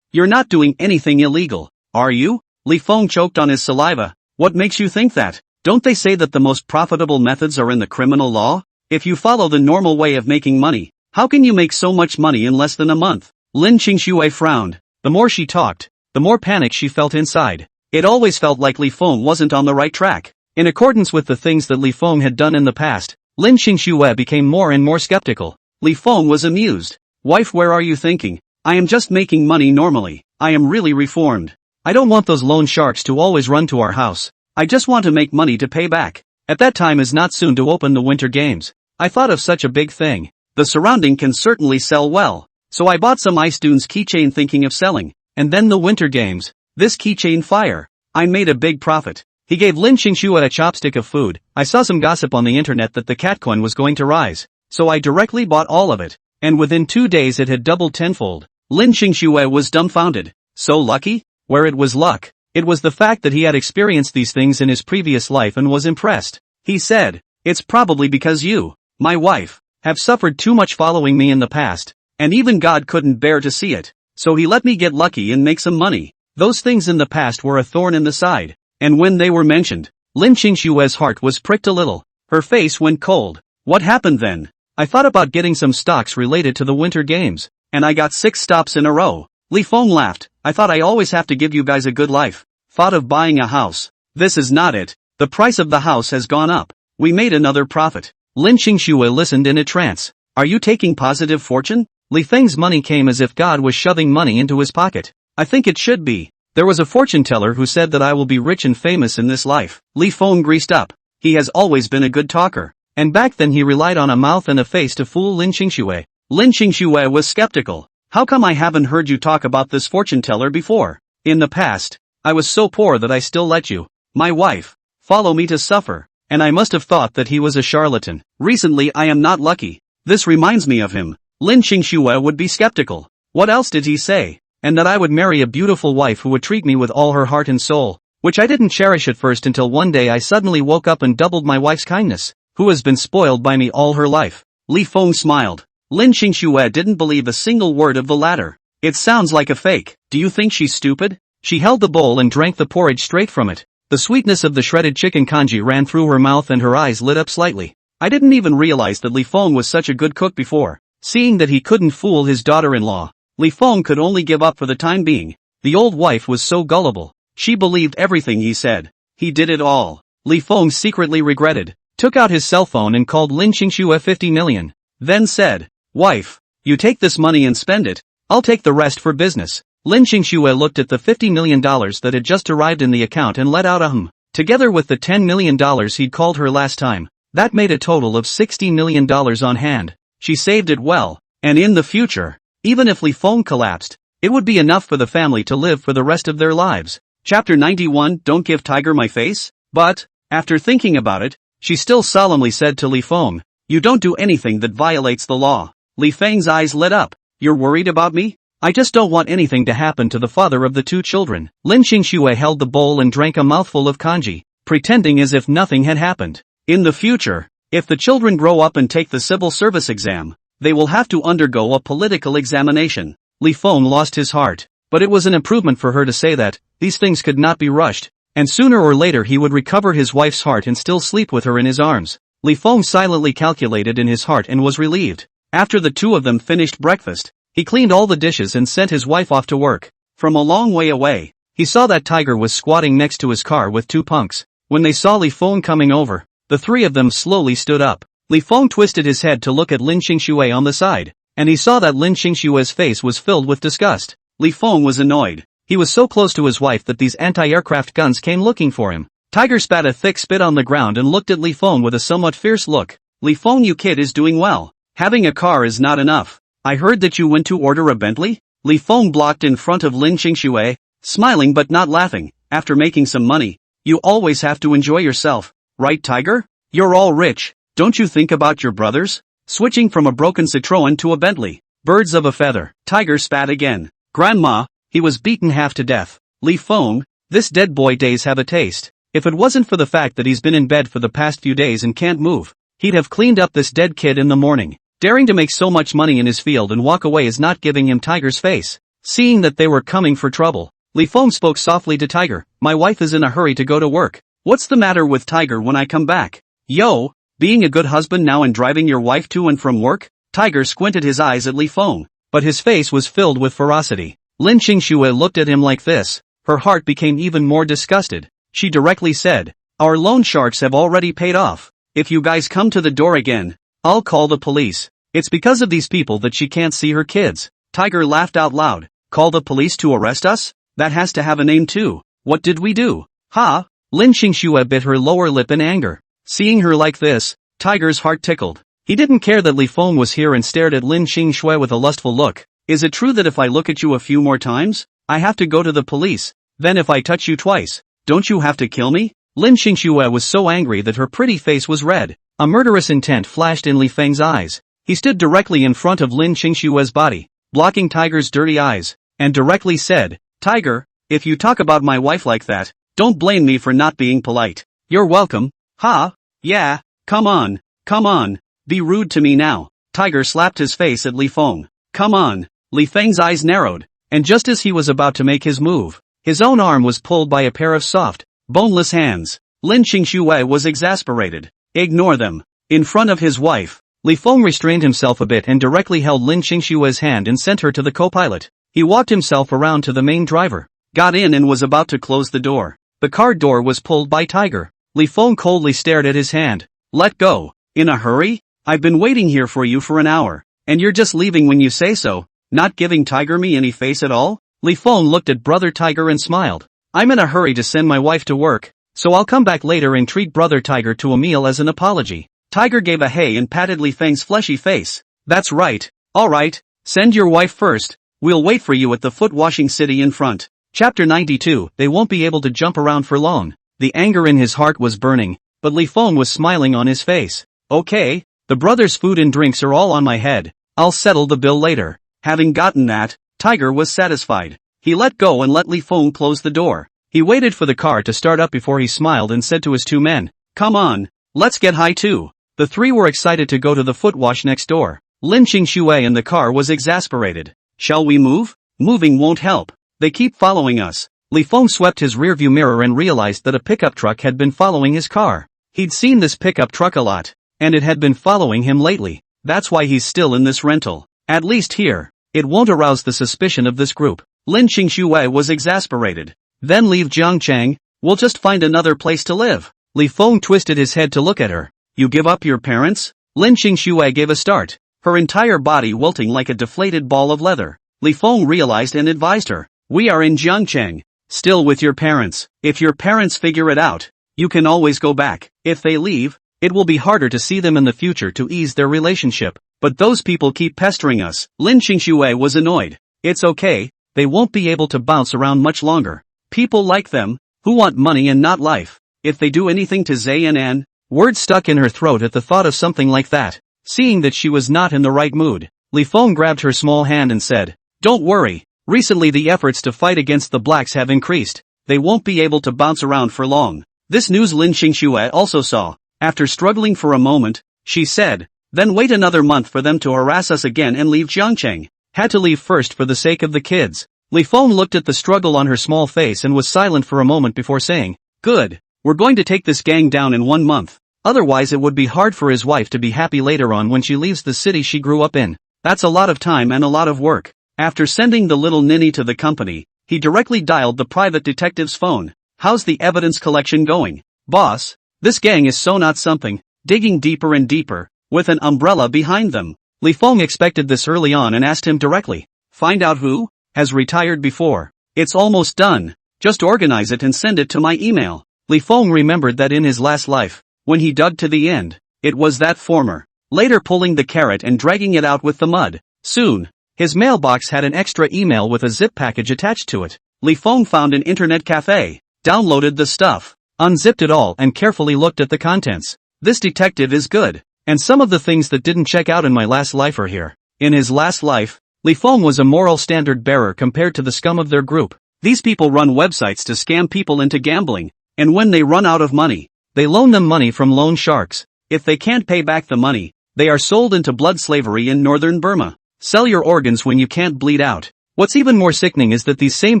You're not doing anything illegal, are you? Li Feng choked on his saliva. What makes you think that? Don't they say that the most profitable methods are in the criminal law? If you follow the normal way of making money, how can you make so much money in less than a month? Lin Qingxue frowned. The more she talked, the more panic she felt inside. It always felt like Li Feng wasn't on the right track. In accordance with the things that Li Feng had done in the past, Lin Qingxue became more and more skeptical. Li Feng was amused. Wife, where are you thinking? I am just making money normally. I am really reformed. I don't want those loan sharks to always run to our house. I just want to make money to pay back. At that time is not soon to open the winter games. I thought of such a big thing. The surrounding can certainly sell well. So I bought some Ice Dunes keychain thinking of selling. And then the winter games. This keychain fire. I made a big profit. He gave Lin Qingxue a chopstick of food. I saw some gossip on the internet that the catcoin was going to rise. So I directly bought all of it. And within 2 days it had doubled tenfold. Lin Qingxue was dumbfounded. So lucky? Where it was luck, it was the fact that he had experienced these things in his previous life and was impressed. He said, "It's probably because you, my wife, have suffered too much following me in the past, and even God couldn't bear to see it. So he let me get lucky and make some money." Those things in the past were a thorn in the side, and when they were mentioned, Lin Qingxue's heart was pricked a little. Her face went cold. What happened then? I thought about getting some stocks related to the winter games, and I got 6 stops in a row. Li Feng laughed. I thought I always have to give you guys a good life. Thought of buying a house. This is not it. The price of the house has gone up. We made another profit. Lin Qingxue listened in a trance. Are you taking positive fortune? Li Feng's money came as if God was shoving money into his pocket. I think it should be. There was a fortune teller who said that I will be rich and famous in this life. Li Feng greased up. He has always been a good talker. And back then he relied on a mouth and a face to fool Lin Qingxue. Lin Qingxue was skeptical. How come I haven't heard you talk about this fortune teller before? In the past, I was so poor that I still let you, my wife, follow me to suffer, and I must have thought that he was a charlatan. Recently I am not lucky. This reminds me of him. Lin Qingxue would be skeptical. What else did he say? And that I would marry a beautiful wife who would treat me with all her heart and soul, which I didn't cherish at first until one day I suddenly woke up and doubled my wife's kindness, who has been spoiled by me all her life. Li Feng smiled. Lin Qingxue didn't believe a single word of the latter. It sounds like a fake. Do you think she's stupid? She held the bowl and drank the porridge straight from it. The sweetness of the shredded chicken congee ran through her mouth and her eyes lit up slightly. I didn't even realize that Li Feng was such a good cook before. Seeing that he couldn't fool his daughter-in-law, Li Feng could only give up for the time being. The old wife was so gullible. She believed everything he said. He did it all. Li Feng secretly regretted, took out his cell phone and called Lin Qingxue 50 million. Then said, "Wife, you take this money and spend it. I'll take the rest for business." Lin Xingxue looked at the $50 million that had just arrived in the account and let out a hum. Together with the $10 million he'd called her last time, that made a total of $60 million on hand. She saved it well, and in the future, even if Li Feng collapsed, it would be enough for the family to live for the rest of their lives. Chapter 91. Don't give Tiger my face? But, after thinking about it, she still solemnly said to Li Feng, you don't do anything that violates the law. Li Feng's eyes lit up. You're worried about me? I just don't want anything to happen to the father of the two children. Lin Xingxue held the bowl and drank a mouthful of kanji, pretending as if nothing had happened. In the future, if the children grow up and take the civil service exam, they will have to undergo a political examination. Li Feng lost his heart, but it was an improvement for her to say that these things could not be rushed, and sooner or later he would recover his wife's heart and still sleep with her in his arms. Li Feng silently calculated in his heart and was relieved. After the two of them finished breakfast, he cleaned all the dishes and sent his wife off to work. From a long way away, he saw that Tiger was squatting next to his car with two punks. When they saw Li Feng coming over, the three of them slowly stood up. Li Feng twisted his head to look at Lin Xingxue on the side, and he saw that Lin Xingxue's face was filled with disgust. Li Feng was annoyed. He was so close to his wife that these anti-aircraft guns came looking for him. Tiger spat a thick spit on the ground and looked at Li Feng with a somewhat fierce look. Li Feng, you kid is doing well. Having a car is not enough. I heard that you went to order a Bentley? Li Feng blocked in front of Lin Xingxue, smiling but not laughing. After making some money, you always have to enjoy yourself, right Tiger? You're all rich, don't you think about your brothers? Switching from a broken Citroën to a Bentley. Birds of a feather. Tiger spat again. Grandma, he was beaten half to death. Li Feng, this dead boy days have a taste. If it wasn't for the fact that he's been in bed for the past few days and can't move, he'd have cleaned up this dead kid in the morning. Daring to make so much money in his field and walk away is not giving him Tiger's face. Seeing that they were coming for trouble, Li Feng spoke softly to Tiger. My wife is in a hurry to go to work. What's the matter with Tiger when I come back? Yo, being a good husband now and driving your wife to and from work? Tiger squinted his eyes at Li Feng, but his face was filled with ferocity. Lin Xingxue looked at him like this. Her heart became even more disgusted. She directly said, our loan sharks have already paid off. If you guys come to the door again, I'll call the police. It's because of these people that she can't see her kids. Tiger laughed out loud. Call the police to arrest us? That has to have a name too. What did we do? Ha! Lin Xingxue bit her lower lip in anger. Seeing her like this, Tiger's heart tickled. He didn't care that Li Feng was here and stared at Lin Xingxue with a lustful look. Is it true that if I look at you a few more times, I have to go to the police? Then if I touch you twice, don't you have to kill me? Lin Xingxue was so angry that her pretty face was red. A murderous intent flashed in Li Feng's eyes. He stood directly in front of Lin Xingxue's body, blocking Tiger's dirty eyes, and directly said, Tiger, if you talk about my wife like that, don't blame me for not being polite. You're welcome. Ha? Yeah, come on, be rude to me now. Tiger slapped his face at Li Feng. Come on. Li Feng's eyes narrowed, and just as he was about to make his move, his own arm was pulled by a pair of soft, boneless hands. Lin Xingxue was exasperated. Ignore them. In front of his wife, Li Feng restrained himself a bit and directly held Lin Xingxue's hand and sent her to the co-pilot. He walked himself around to the main driver, got in and was about to close the door. The car door was pulled by Tiger. Li Feng coldly stared at his hand. Let go. In a hurry? I've been waiting here for you for an hour, and you're just leaving when you say so, not giving Tiger me any face at all? Li Feng looked at brother Tiger and smiled. I'm in a hurry to send my wife to work, so I'll come back later and treat brother Tiger to a meal as an apology. Tiger gave a hey and patted Li Feng's fleshy face. That's right. Alright, send your wife first. We'll wait for you at the foot washing city in front. Chapter 92. They won't be able to jump around for long. The anger in his heart was burning, but Li Feng was smiling on his face. Okay, the brothers' food and drinks are all on my head. I'll settle the bill later. Having gotten that, Tiger was satisfied. He let go and let Li Feng close the door. He waited for the car to start up before he smiled and said to his two men, come on, let's get high too. The three were excited to go to the foot wash next door. Lin Xingxue in the car was exasperated. Shall we move? Moving won't help. They keep following us. Li Feng swept his rearview mirror and realized that a pickup truck had been following his car. He'd seen this pickup truck a lot, and it had been following him lately. That's why he's still in this rental. At least here, it won't arouse the suspicion of this group. Lin Xingxue was exasperated. Then leave Jiangchang, we'll just find another place to live. Li Feng twisted his head to look at her. You give up your parents? Lin Xingxue gave a start, her entire body wilting like a deflated ball of leather. Li Feng realized and advised her. We are in Jiangcheng. Still with your parents. If your parents figure it out, you can always go back. If they leave, it will be harder to see them in the future to ease their relationship. But those people keep pestering us. Lin Qingxue was annoyed. It's okay, they won't be able to bounce around much longer. People like them, who want money and not life. If they do anything to Zayan, words stuck in her throat at the thought of something like that. Seeing that she was not in the right mood, Li Feng grabbed her small hand and said, "Don't worry. Recently the efforts to fight against the blacks have increased. They won't be able to bounce around for long." This news Lin Qingxue also saw. After struggling for a moment, she said, "Then wait another month for them to harass us again and leave Jiangcheng." Had to leave first for the sake of the kids. Li Feng looked at the struggle on her small face and was silent for a moment before saying, "Good. We're going to take this gang down in 1 month. Otherwise it would be hard for his wife to be happy later on when she leaves the city she grew up in. That's a lot of time and a lot of work." After sending the little ninny to the company, he directly dialed the private detective's phone. "How's the evidence collection going, boss? This gang is so not something, digging deeper and deeper, with an umbrella behind them." Li Feng expected this early on and asked him directly, "Find out who has retired before. It's almost done. Just organize it and send it to my email." Li Feng remembered that in his last life, when he dug to the end, it was that former. Later pulling the carrot and dragging it out with the mud. Soon, his mailbox had an extra email with a zip package attached to it. Li Feng found an internet cafe, downloaded the stuff, unzipped it all and carefully looked at the contents. This detective is good, and some of the things that didn't check out in my last life are here. In his last life, Li Feng was a moral standard bearer compared to the scum of their group. These people run websites to scam people into gambling, and when they run out of money, they loan them money from loan sharks. If they can't pay back the money, they are sold into blood slavery in northern Burma. Sell your organs when you can't bleed out. What's even more sickening is that these same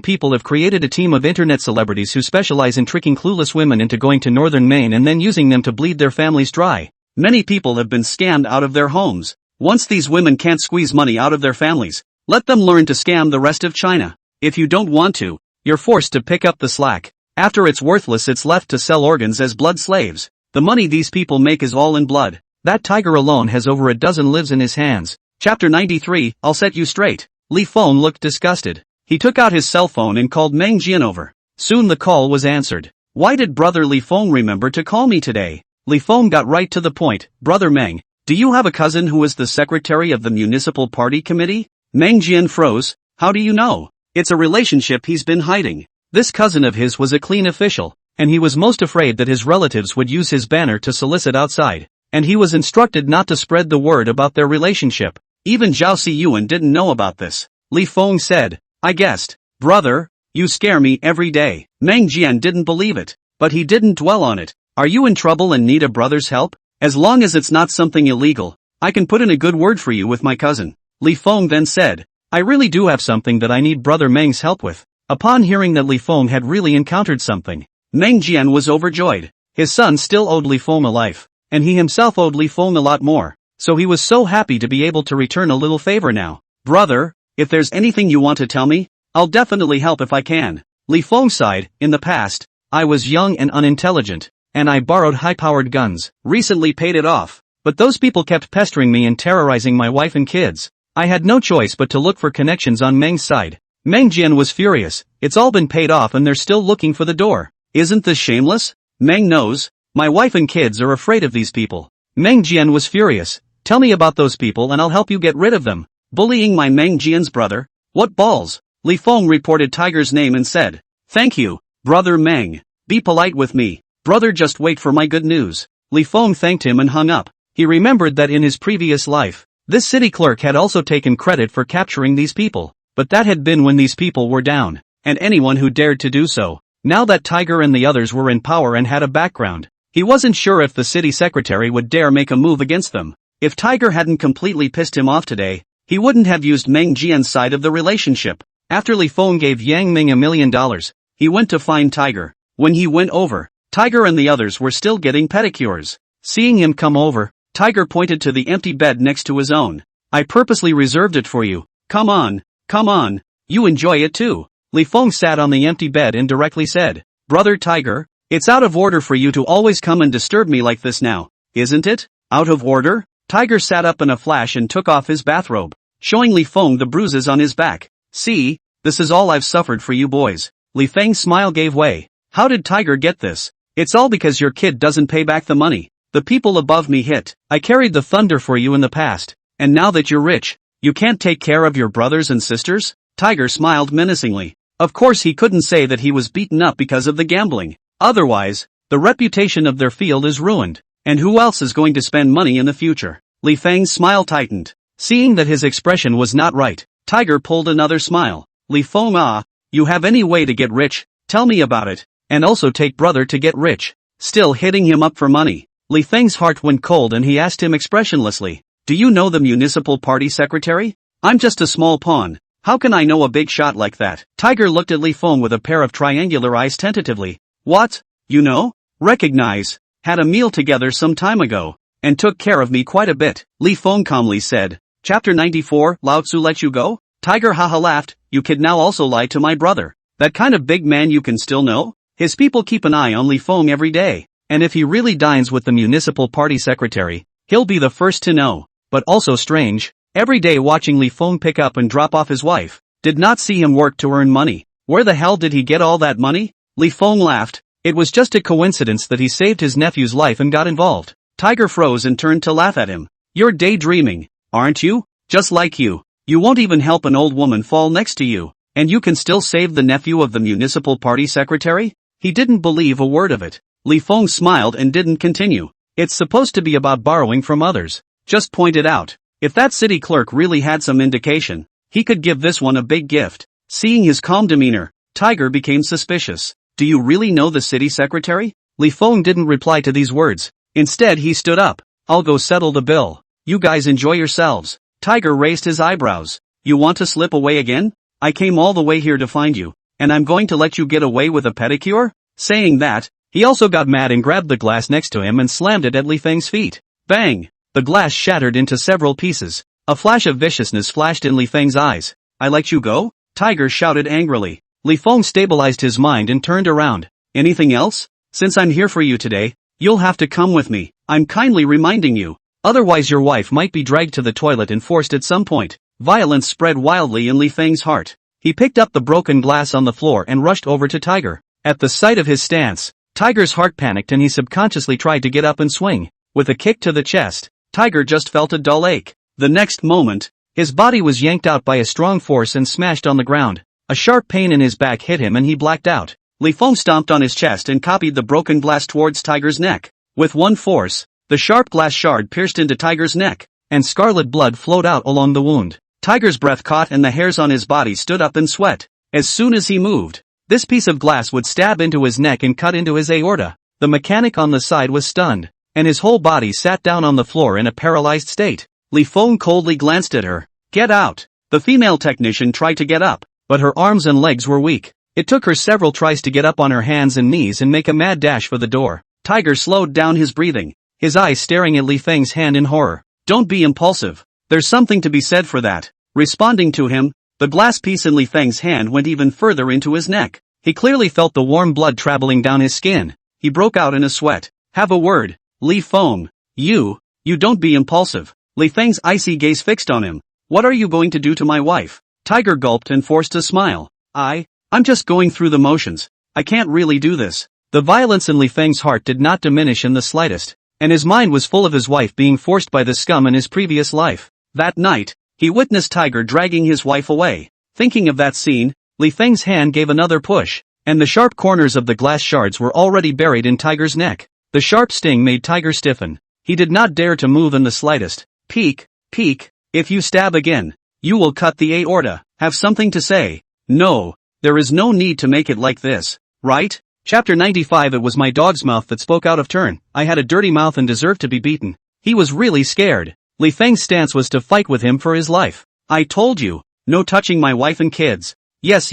people have created a team of internet celebrities who specialize in tricking clueless women into going to northern Maine and then using them to bleed their families dry. Many people have been scammed out of their homes. Once these women can't squeeze money out of their families, let them learn to scam the rest of China. If you don't want to, you're forced to pick up the slack. After it's worthless, it's left to sell organs as blood slaves. The money these people make is all in blood. That tiger alone has over a dozen lives in his hands. Chapter 93, I'll set you straight. Li Feng looked disgusted. He took out his cell phone and called Meng Jian over. Soon the call was answered. "Why did brother Li Feng remember to call me today?" Li Feng got right to the point. "Brother Meng, do you have a cousin who is the secretary of the municipal party committee?" Meng Jian froze. "How do you know?" "It's a relationship he's been hiding. This cousin of his was a clean official, and he was most afraid that his relatives would use his banner to solicit outside, and he was instructed not to spread the word about their relationship. Even Zhao Siyuan didn't know about this." Li Feng said, "I guessed. Brother, you scare me every day." Meng Jian didn't believe it, but he didn't dwell on it. "Are you in trouble and need a brother's help? As long as it's not something illegal, I can put in a good word for you with my cousin." Li Feng then said, "I really do have something that I need brother Meng's help with." Upon hearing that Li Feng had really encountered something, Meng Jian was overjoyed. His son still owed Li Feng a life, and he himself owed Li Feng a lot more. So he was so happy to be able to return a little favor now. "Brother, if there's anything you want to tell me, I'll definitely help if I can." Li Feng sighed. "In the past, I was young and unintelligent, and I borrowed high-powered guns. Recently paid it off, but those people kept pestering me and terrorizing my wife and kids. I had no choice but to look for connections on Meng's side." Meng Jian was furious. "It's all been paid off and they're still looking for the door. Isn't this shameless?" "Meng knows. My wife and kids are afraid of these people." Meng Jian was furious. "Tell me about those people and I'll help you get rid of them." "Bullying my Meng Jian's brother? What balls?" Li Feng reported Tiger's name and said, "Thank you, brother Meng. Be polite with me. Brother, just wait for my good news." Li Feng thanked him and hung up. He remembered that in his previous life, this city clerk had also taken credit for capturing these people, but that had been when these people were down, and anyone who dared to do so. Now that Tiger and the others were in power and had a background, he wasn't sure if the city secretary would dare make a move against them. If Tiger hadn't completely pissed him off today, he wouldn't have used Meng Jian's side of the relationship. After Li Feng gave Yang Ming $1 million, he went to find Tiger. When he went over, Tiger and the others were still getting pedicures. Seeing him come over, Tiger pointed to the empty bed next to his own. "I purposely reserved it for you. Come on, you enjoy it too." Li Feng sat on the empty bed and directly said, "Brother Tiger, it's out of order for you to always come and disturb me like this now, isn't it?" "Out of order?" Tiger sat up in a flash and took off his bathrobe, showing Li Feng the bruises on his back. "See, This is all I've suffered for you boys. Li Feng's smile gave way. How did Tiger get this? It's all because your kid doesn't pay back the money. The people above me hit. I carried the thunder for you in the past. And now that you're rich, you can't take care of your brothers and sisters? Tiger smiled menacingly. Of course he couldn't say that he was beaten up because of the gambling. Otherwise, the reputation of their field is ruined. And who else is going to spend money in the future? Li Feng's smile tightened. Seeing that his expression was not right, Tiger pulled another smile. Li Feng, you have any way to get rich? Tell me about it. And also take brother to get rich. Still hitting him up for money. Li Feng's heart went cold and he asked him expressionlessly. Do you know the municipal party secretary? I'm just a small pawn. How can I know a big shot like that? Tiger looked at Li Feng with a pair of triangular eyes tentatively. What? You know? Recognize. Had a meal together some time ago. And took care of me quite a bit. Li Feng calmly said. Chapter 94, Lao Tzu let you go? Tiger haha laughed. You could now also lie to my brother. That kind of big man you can still know? His people keep an eye on Li Feng every day. And if he really dines with the municipal party secretary, he'll be the first to know. But also strange. Every day watching Li Feng pick up and drop off his wife. Did not see him work to earn money. Where the hell did he get all that money? Li Feng laughed. It was just a coincidence that he saved his nephew's life and got involved. Tiger froze and turned to laugh at him. You're daydreaming, aren't you? Just like you. You won't even help an old woman fall next to you. And you can still save the nephew of the municipal party secretary? He didn't believe a word of it. Li Feng smiled and didn't continue. It's supposed to be about borrowing from others. Just point it out. If that city clerk really had some indication, he could give this one a big gift. Seeing his calm demeanor, Tiger became suspicious. Do you really know the city secretary? Li Feng didn't reply to these words. Instead he stood up. I'll go settle the bill. You guys enjoy yourselves. Tiger raised his eyebrows. You want to slip away again? I came all the way here to find you, and I'm going to let you get away with a pedicure? Saying that, he also got mad and grabbed the glass next to him and slammed it at Li Feng's feet. Bang! The glass shattered into several pieces. A flash of viciousness flashed in Li Feng's eyes. I let you go? Tiger shouted angrily. Li Feng stabilized his mind and turned around. Anything else? Since I'm here for you today, you'll have to come with me. I'm kindly reminding you. Otherwise your wife might be dragged to the toilet and forced at some point. Violence spread wildly in Li Feng's heart. He picked up the broken glass on the floor and rushed over to Tiger. At the sight of his stance, Tiger's heart panicked and he subconsciously tried to get up and swing. With a kick to the chest, Tiger just felt a dull ache. The next moment, his body was yanked out by a strong force and smashed on the ground. A sharp pain in his back hit him and he blacked out. Li Feng stomped on his chest and copied the broken glass towards Tiger's neck. With one force, the sharp glass shard pierced into Tiger's neck, and scarlet blood flowed out along the wound. Tiger's breath caught and the hairs on his body stood up in sweat. As soon as he moved, this piece of glass would stab into his neck and cut into his aorta. The mechanic on the side was stunned, and his whole body sat down on the floor in a paralyzed state. Li Feng coldly glanced at her. Get out! The female technician tried to get up, but her arms and legs were weak. It took her several tries to get up on her hands and knees and make a mad dash for the door. Tiger slowed down his breathing, his eyes staring at Li Feng's hand in horror. Don't be impulsive. There's something to be said for that. Responding to him, the glass piece in Li Feng's hand went even further into his neck. He clearly felt the warm blood traveling down his skin. He broke out in a sweat. Have a word. Li Feng. You don't be impulsive. Li Feng's icy gaze fixed on him. What are you going to do to my wife? Tiger gulped and forced a smile. I'm just going through the motions. I can't really do this. The violence in Li Feng's heart did not diminish in the slightest, and his mind was full of his wife being forced by the scum in his previous life. That night, he witnessed Tiger dragging his wife away. Thinking of that scene, Li Feng's hand gave another push, and the sharp corners of the glass shards were already buried in Tiger's neck. The sharp sting made Tiger stiffen. He did not dare to move in the slightest. Peek. If you stab again, you will cut the aorta. Have something to say. No, there is no need to make it like this, right? Chapter 95. It was my dog's mouth that spoke out of turn. I had a dirty mouth and deserved to be beaten. He was really scared. Li Feng's stance was to fight with him for his life. I told you, no touching my wife and kids. Yes.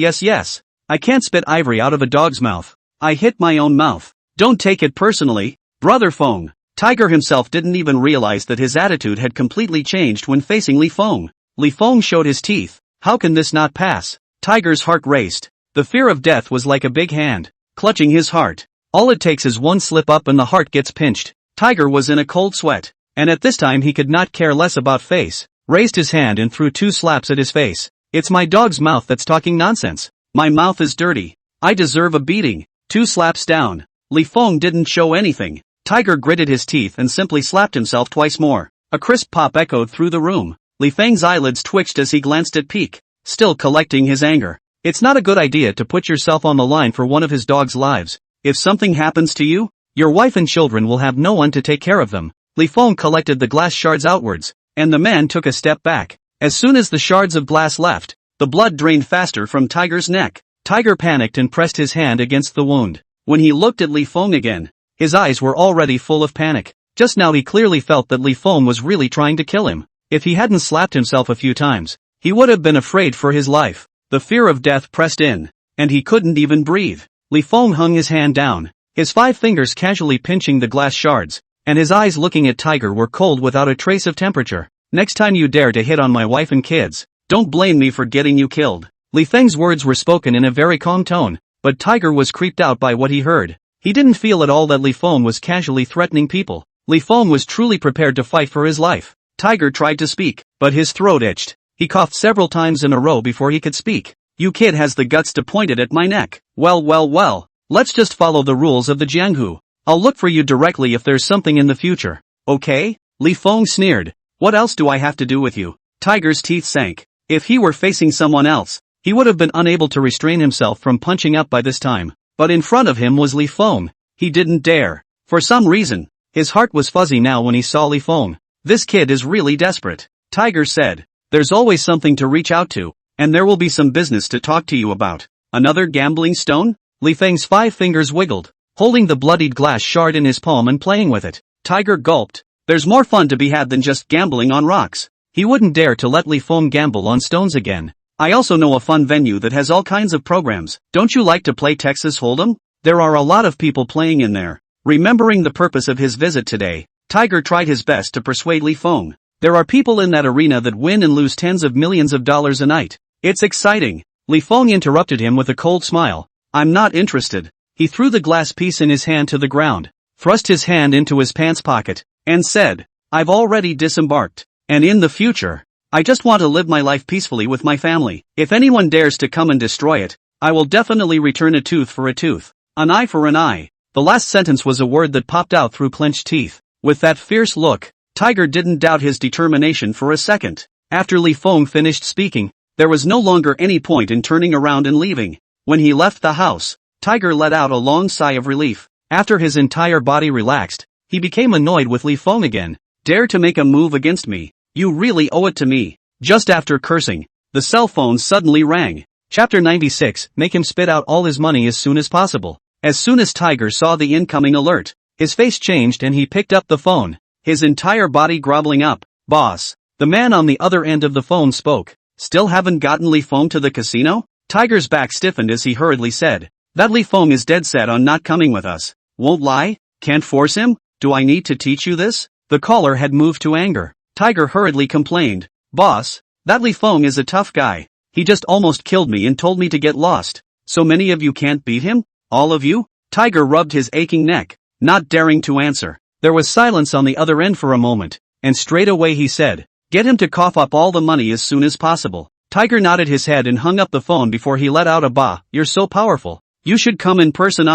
I can't spit ivory out of a dog's mouth. I hit my own mouth. Don't take it personally, Brother Feng. Tiger himself didn't even realize that his attitude had completely changed when facing Li Feng. Li Feng showed his teeth. How can this not pass? Tiger's heart raced. The fear of death was like a big hand, clutching his heart. All it takes is one slip up and the heart gets pinched. Tiger was in a cold sweat, and at this time he could not care less about face. Raised his hand and threw 2 slaps at his face. It's my dog's mouth that's talking nonsense. My mouth is dirty. I deserve a beating. 2 slaps down. Li Feng didn't show anything. Tiger gritted his teeth and simply slapped himself twice more. A crisp pop echoed through the room. Li Feng's eyelids twitched as he glanced at Peek, still collecting his anger. It's not a good idea to put yourself on the line for one of his dog's lives. If something happens to you, your wife and children will have no one to take care of them. Li Feng collected the glass shards outwards, and the man took a step back. As soon as the shards of glass left, the blood drained faster from Tiger's neck. Tiger panicked and pressed his hand against the wound. When he looked at Li Feng again, his eyes were already full of panic. Just now he clearly felt that Li Feng was really trying to kill him. If he hadn't slapped himself a few times, he would have been afraid for his life. The fear of death pressed in, and he couldn't even breathe. Li Feng hung his hand down, his 5 fingers casually pinching the glass shards, and his eyes looking at Tiger were cold without a trace of temperature. Next time you dare to hit on my wife and kids, don't blame me for getting you killed. Li Feng's words were spoken in a very calm tone, but Tiger was creeped out by what he heard. He didn't feel at all that Li Feng was casually threatening people. Li Feng was truly prepared to fight for his life. Tiger tried to speak, but his throat itched. He coughed several times in a row before he could speak. You kid has the guts to point it at my neck. Well, let's just follow the rules of the Jianghu. I'll look for you directly if there's something in the future. Okay? Li Feng sneered. What else do I have to do with you? Tiger's teeth sank. If he were facing someone else, he would have been unable to restrain himself from punching up by this time. But in front of him was Li Feng. He didn't dare. For some reason, his heart was fuzzy now when he saw Li Feng. This kid is really desperate. Tiger said. There's always something to reach out to, and there will be some business to talk to you about. Another gambling stone? Li Feng's 5 fingers wiggled, holding the bloodied glass shard in his palm and playing with it. Tiger gulped. There's more fun to be had than just gambling on rocks. He wouldn't dare to let Li Feng gamble on stones again. I also know a fun venue that has all kinds of programs. Don't you like to play Texas Hold'em? There are a lot of people playing in there. Remembering the purpose of his visit today, Tiger tried his best to persuade Li Feng. There are people in that arena that win and lose tens of millions of dollars a night. It's exciting. Li Feng interrupted him with a cold smile. I'm not interested. He threw the glass piece in his hand to the ground, thrust his hand into his pants pocket, and said, I've already disembarked. And in the future, I just want to live my life peacefully with my family. If anyone dares to come and destroy it, I will definitely return a tooth for a tooth. An eye for an eye. The last sentence was a word that popped out through clenched teeth. With that fierce look, Tiger didn't doubt his determination for a second. After Li Feng finished speaking, there was no longer any point in turning around and leaving. When he left the house, Tiger let out a long sigh of relief. After his entire body relaxed, he became annoyed with Li Feng again. Dare to make a move against me? You really owe it to me. Just after cursing, the cell phone suddenly rang. Chapter 96, make him spit out all his money as soon as possible. As soon as Tiger saw the incoming alert, his face changed and he picked up the phone, his entire body groveling up. Boss. The man on the other end of the phone spoke. Still haven't gotten Li Feng to the casino? Tiger's back stiffened as he hurriedly said. That Li Feng is dead set on not coming with us. Won't lie? Can't force him? Do I need to teach you this? The caller had moved to anger. Tiger hurriedly complained. Boss, that Li Feng is a tough guy. He just almost killed me and told me to get lost. So many of you can't beat him? All of you? Tiger rubbed his aching neck, not daring to answer. There was silence on the other end for a moment, and straight away he said, get him to cough up all the money as soon as possible. Tiger nodded his head and hung up the phone before he let out a bah. You're so powerful. You should come in person.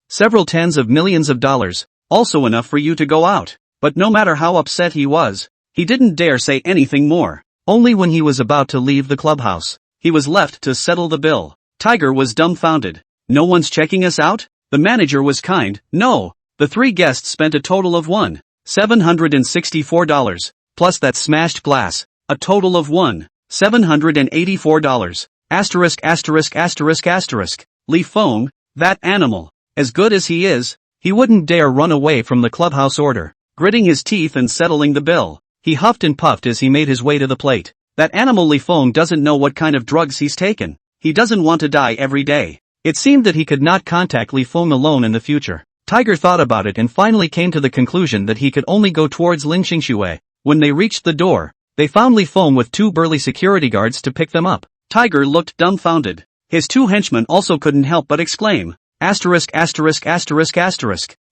Several tens of millions of dollars, also enough for you to go out. But no matter how upset he was, he didn't dare say anything more. Only when he was about to leave the clubhouse, he was left to settle the bill. Tiger was dumbfounded. No one's checking us out? The manager was kind. No. The 3 guests spent a total of $764, plus that smashed glass, a total of $784. Li Feng, that animal, as good as he is, he wouldn't dare run away from the clubhouse order. Gritting his teeth and settling the bill, he huffed and puffed as he made his way to the plate. That animal Li Feng doesn't know what kind of drugs he's taken. He doesn't want to die every day. It seemed that he could not contact Li Feng alone in the future. Tiger thought about it and finally came to the conclusion that he could only go towards Lingxingshui. When they reached the door, they found Li Feng with 2 burly security guards to pick them up. Tiger looked dumbfounded. His 2 henchmen also couldn't help but exclaim,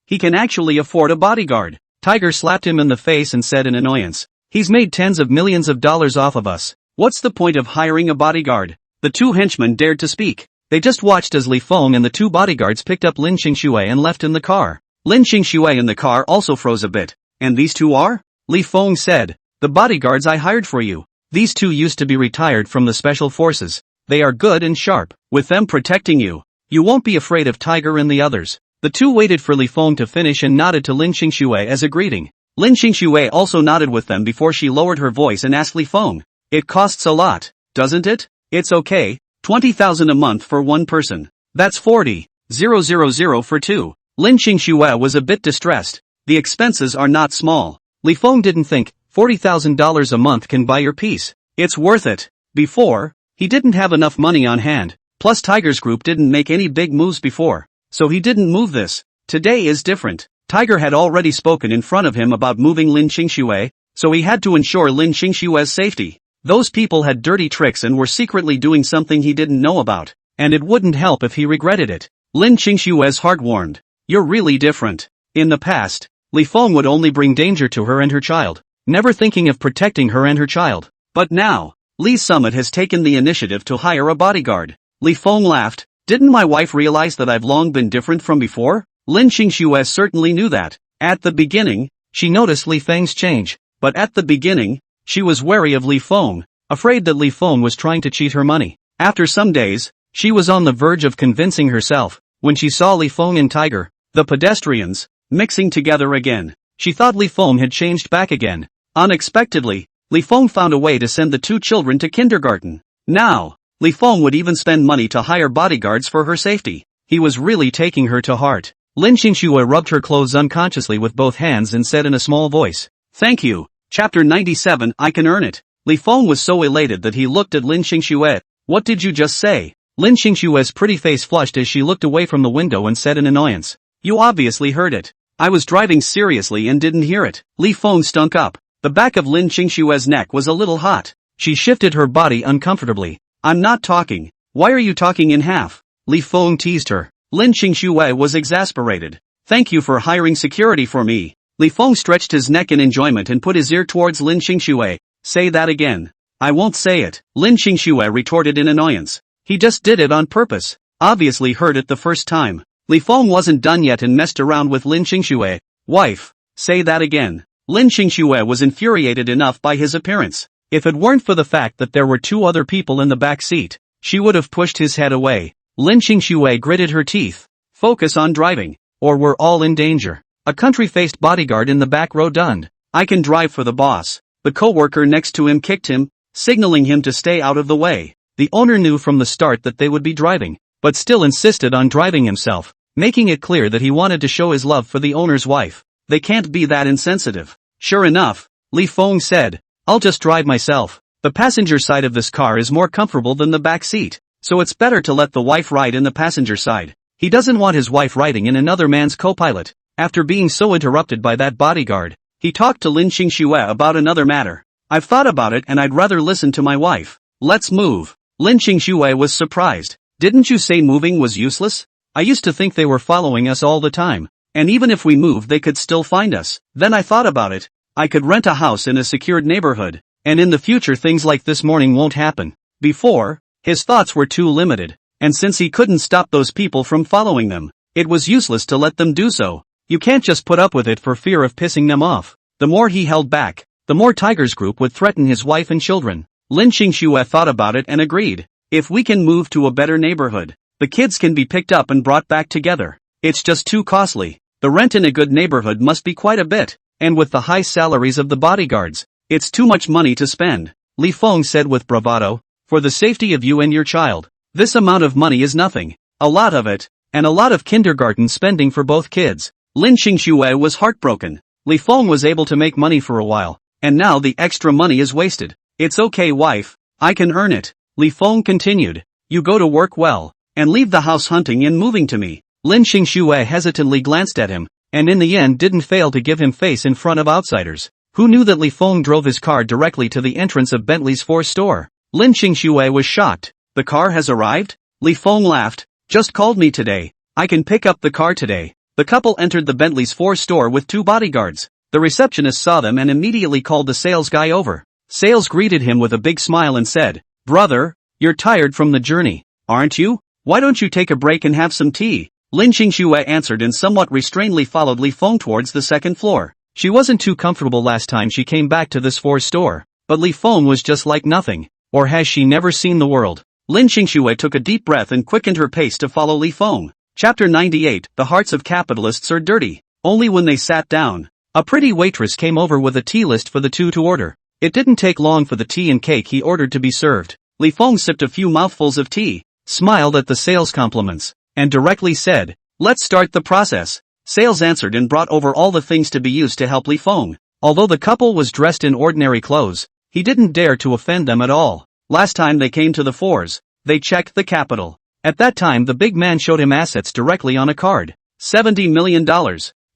He can actually afford a bodyguard. Tiger slapped him in the face and said in annoyance, he's made tens of millions of dollars off of us. What's the point of hiring a bodyguard? The two henchmen dared to speak. They just watched as Li Feng and the two bodyguards picked up Lin Xingxue and left in the car. Lin Xingxue in the car also froze a bit. And these two are? Li Feng said. The bodyguards I hired for you. These two used to be retired from the special forces. They are good and sharp. With them protecting you, you won't be afraid of Tiger and the others. The two waited for Li Feng to finish and nodded to Lin Xingxue as a greeting. Lin Xingxue also nodded with them before she lowered her voice and asked Li Feng. It costs a lot, doesn't it? It's okay. 20,000 a month for one person. That's 40,000 for two. Lin Xingxue was a bit distressed. The expenses are not small. Li Feng didn't think $40,000 a month can buy your peace. It's worth it. Before, he didn't have enough money on hand. Plus Tiger's group didn't make any big moves before. So he didn't move this. Today is different. Tiger had already spoken in front of him about moving Lin Xingxue, so he had to ensure Lin Xingxue's safety. Those people had dirty tricks and were secretly doing something he didn't know about, and it wouldn't help if he regretted it. Lin Xingxue's heart warmed. You're really different. In the past, Li Feng would only bring danger to her and her child, never thinking of protecting her and her child. But now, Li Summit has taken the initiative to hire a bodyguard. Li Feng laughed. Didn't my wife realize that I've long been different from before? Lin Xingxue certainly knew that. At the beginning, she noticed Li Feng's change, but at the beginning, she was wary of Li Feng, afraid that Li Feng was trying to cheat her money. After some days, she was on the verge of convincing herself, when she saw Li Feng and Tiger, the pedestrians, mixing together again. She thought Li Feng had changed back again. Unexpectedly, Li Feng found a way to send the two children to kindergarten. Now, Li Feng would even spend money to hire bodyguards for her safety. He was really taking her to heart. Lin Xingxue rubbed her clothes unconsciously with both hands and said in a small voice, "Thank you. Chapter 97, I can earn it." Li Feng was so elated that he looked at Lin Xingxue. What did you just say? Lin Xingxue's pretty face flushed as she looked away from the window and said in annoyance, "You obviously heard it. I was driving seriously and didn't hear it." Li Feng stunk up. The back of Lin Xingxue's neck was a little hot. She shifted her body uncomfortably. "I'm not talking. Why are you talking in half?" Li Feng teased her. Lin Xingxue was exasperated. "Thank you for hiring security for me." Li Feng stretched his neck in enjoyment and put his ear towards Lin Xingxue. "Say that again." "I won't say it," Lin Xingxue retorted in annoyance. He just did it on purpose. Obviously heard it the first time. Li Feng wasn't done yet and messed around with Lin Xingxue. "Wife, say that again." Lin Xingxue was infuriated enough by his appearance. If it weren't for the fact that there were two other people in the back seat, she would have pushed his head away. Lin Xingxue gritted her teeth. "Focus on driving, or we're all in danger." A country-faced bodyguard in the back row donned. "I can drive for the boss." The co-worker next to him kicked him, signaling him to stay out of the way. The owner knew from the start that they would be driving, but still insisted on driving himself, making it clear that he wanted to show his love for the owner's wife. They can't be that insensitive. "Sure enough," Li Feng said, "I'll just drive myself. The passenger side of this car is more comfortable than the back seat, so it's better to let the wife ride in the passenger side." He doesn't want his wife riding in another man's co-pilot. After being so interrupted by that bodyguard, he talked to Lin Xingxue about another matter. "I've thought about it and I'd rather listen to my wife. Let's move." Lin Xingxue was surprised. "Didn't you say moving was useless? I used to think they were following us all the time. And even if we moved they could still find us. Then I thought about it. I could rent a house in a secured neighborhood, and in the future things like this morning won't happen." Before, his thoughts were too limited, and since he couldn't stop those people from following them, it was useless to let them do so. You can't just put up with it for fear of pissing them off. The more he held back, the more Tiger's group would threaten his wife and children. Lin Xingxue thought about it and agreed. "If we can move to a better neighborhood, the kids can be picked up and brought back together. It's just too costly. The rent in a good neighborhood must be quite a bit, and with the high salaries of the bodyguards, it's too much money to spend." Li Feng said with bravado. "For the safety of you and your child, this amount of money is nothing. A lot of it, and a lot of kindergarten spending for both kids." Lin Xingxue was heartbroken. Li Feng was able to make money for a while, and now the extra money is wasted. "It's okay, wife. I can earn it." Li Feng continued. "You go to work well, and leave the house hunting and moving to me." Lin Xingxue hesitantly glanced at him, and in the end didn't fail to give him face in front of outsiders. Who knew that Li Feng drove his car directly to the entrance of Bentley's 4 store? Lin Xingxue was shocked. "The car has arrived?" Li Feng laughed. "Just called me today. I can pick up the car today." The couple entered the Bentley's 4 store with 2 bodyguards. The receptionist saw them and immediately called the sales guy over. Sales greeted him with a big smile and said, "Brother, you're tired from the journey, aren't you? Why don't you take a break and have some tea?" Lin Qingxue answered and somewhat restrainedly followed Li Feng towards the second floor. She wasn't too comfortable last time she came back to this four store, but Li Feng was just like nothing. Or has she never seen the world? Lin Qingxue took a deep breath and quickened her pace to follow Li Feng. Chapter 98, The hearts of capitalists are dirty. Only when they sat down, a pretty waitress came over with a tea list for the two to order. It didn't take long for the tea and cake he ordered to be served. Li Feng sipped a few mouthfuls of tea, smiled at the sales compliments, and directly said, "Let's start the process." Sales answered and brought over all the things to be used to help Li Feng. Although the couple was dressed in ordinary clothes, he didn't dare to offend them at all. Last time they came to the fours, they checked the capital. At that time the big man showed him assets directly on a card. $70 million.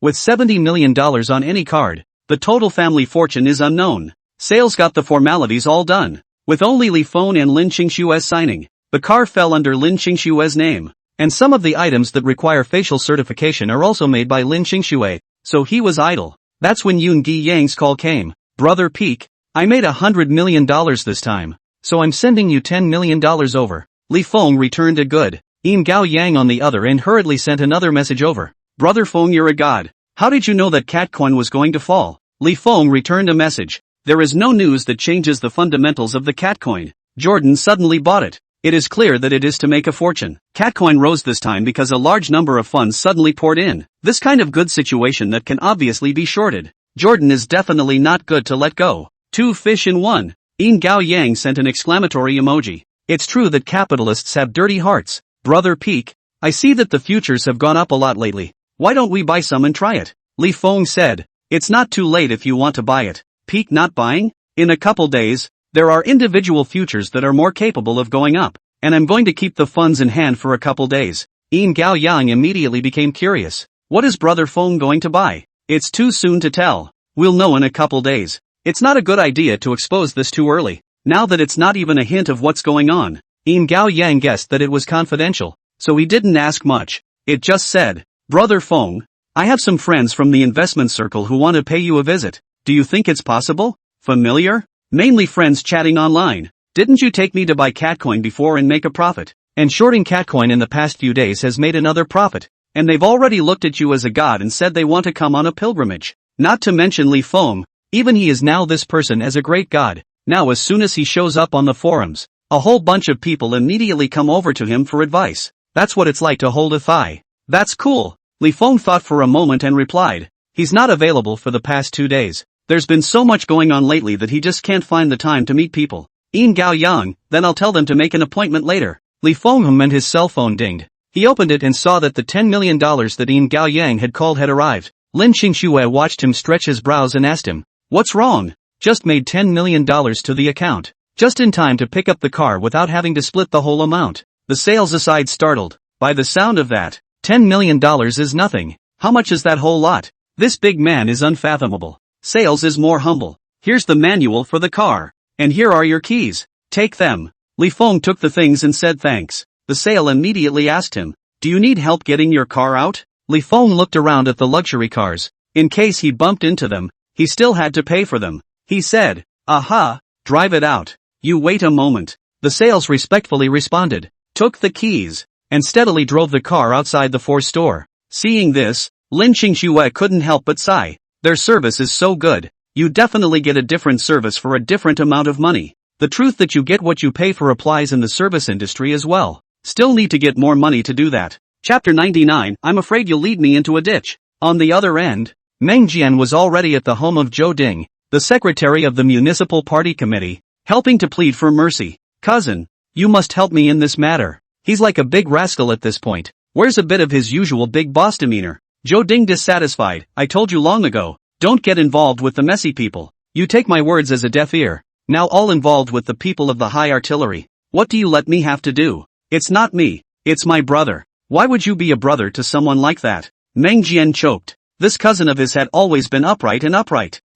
With $70 million on any card, the total family fortune is unknown. Sales got the formalities all done. With only Li Feng and Lin Qingxue signing, the car fell under Lin Qingxue's name. And some of the items that require facial certification are also made by Lin Qingxue, so he was idle. That's when Yun Gi Yang's call came. "Brother Peak, I made $100 million this time, so I'm sending you $10 million over." Li Feng returned a good. Yin Gao Yang on the other end hurriedly sent another message over. "Brother Feng, you're a god. How did you know that Catcoin was going to fall?" Li Feng returned a message. "There is no news that changes the fundamentals of the Catcoin. Jordan suddenly bought it. It is clear that it is to make a fortune." Catcoin rose this time because a large number of funds suddenly poured in. This kind of good situation that can obviously be shorted. Jordan is definitely not good to let go. Two fish in one. Yin Gao Yang sent an exclamatory emoji. "It's true that capitalists have dirty hearts. Brother Peak, I see that the futures have gone up a lot lately. Why don't we buy some and try it?" Li Feng said, "It's not too late if you want to buy it." Peak not buying? In a couple days, there are individual futures that are more capable of going up, and I'm going to keep the funds in hand for a couple days. Yin Gao Yang immediately became curious. What is Brother Feng going to buy? It's too soon to tell. We'll know in a couple days. It's not a good idea to expose this too early, now that it's not even a hint of what's going on. Yin Gao Yang guessed that it was confidential, so he didn't ask much. It just said, "Brother Feng, I have some friends from the investment circle who want to pay you a visit. Do you think it's possible?" Familiar? Mainly friends chatting online. "Didn't you take me to buy Catcoin before and make a profit? And shorting Catcoin in the past few days has made another profit. And they've already looked at you as a god and said they want to come on a pilgrimage. Not to mention Li Feng, even he is now this person as a great god. Now as soon as he shows up on the forums, a whole bunch of people immediately come over to him for advice. That's what it's like to hold a thigh." "That's cool." Li Feng thought for a moment and replied, "He's not available for the past 2 days. There's been so much going on lately that he just can't find the time to meet people." Yin Gao Yang, "Then I'll tell them to make an appointment later." Li Feng and his cell phone dinged. He opened it and saw that the $10 million that Yin Gao Yang had called had arrived. Lin Qingxue watched him stretch his brows and asked him, "What's wrong?" "Just made $10 million to the account. Just in time to pick up the car without having to split the whole amount." The sales aside startled. By the sound of that, $10 million is nothing. How much is that whole lot? This big man is unfathomable. Sales is more humble. "Here's the manual for the car. And here are your keys. Take them." Li Feng took the things and said thanks. The sale immediately asked him, "Do you need help getting your car out?" Li Feng looked around at the luxury cars. In case he bumped into them, he still had to pay for them. He said, "Aha, drive it out." "You wait a moment." The sales respectfully responded, took the keys, and steadily drove the car outside the Ford store. Seeing this, Lin Qingxue couldn't help but sigh. Their service is so good. You definitely get a different service for a different amount of money. The truth that you get what you pay for applies in the service industry as well. Still need to get more money to do that. Chapter 99, I'm afraid you'll lead me into a ditch. On the other end, Meng Jian was already at the home of Zhou Ding, the secretary of the municipal party committee, helping to plead for mercy. "Cousin, you must help me in this matter. He's like a big rascal at this point. Where's a bit of his usual big boss demeanor?" Zhou Ding dissatisfied, "I told you long ago, don't get involved with the messy people. You take my words as a deaf ear. Now all involved with the people of the high artillery. What do you let me have to do? It's not me, it's my brother. Why would you be a brother to someone like that?" Meng Jian choked. This cousin of his had always been upright,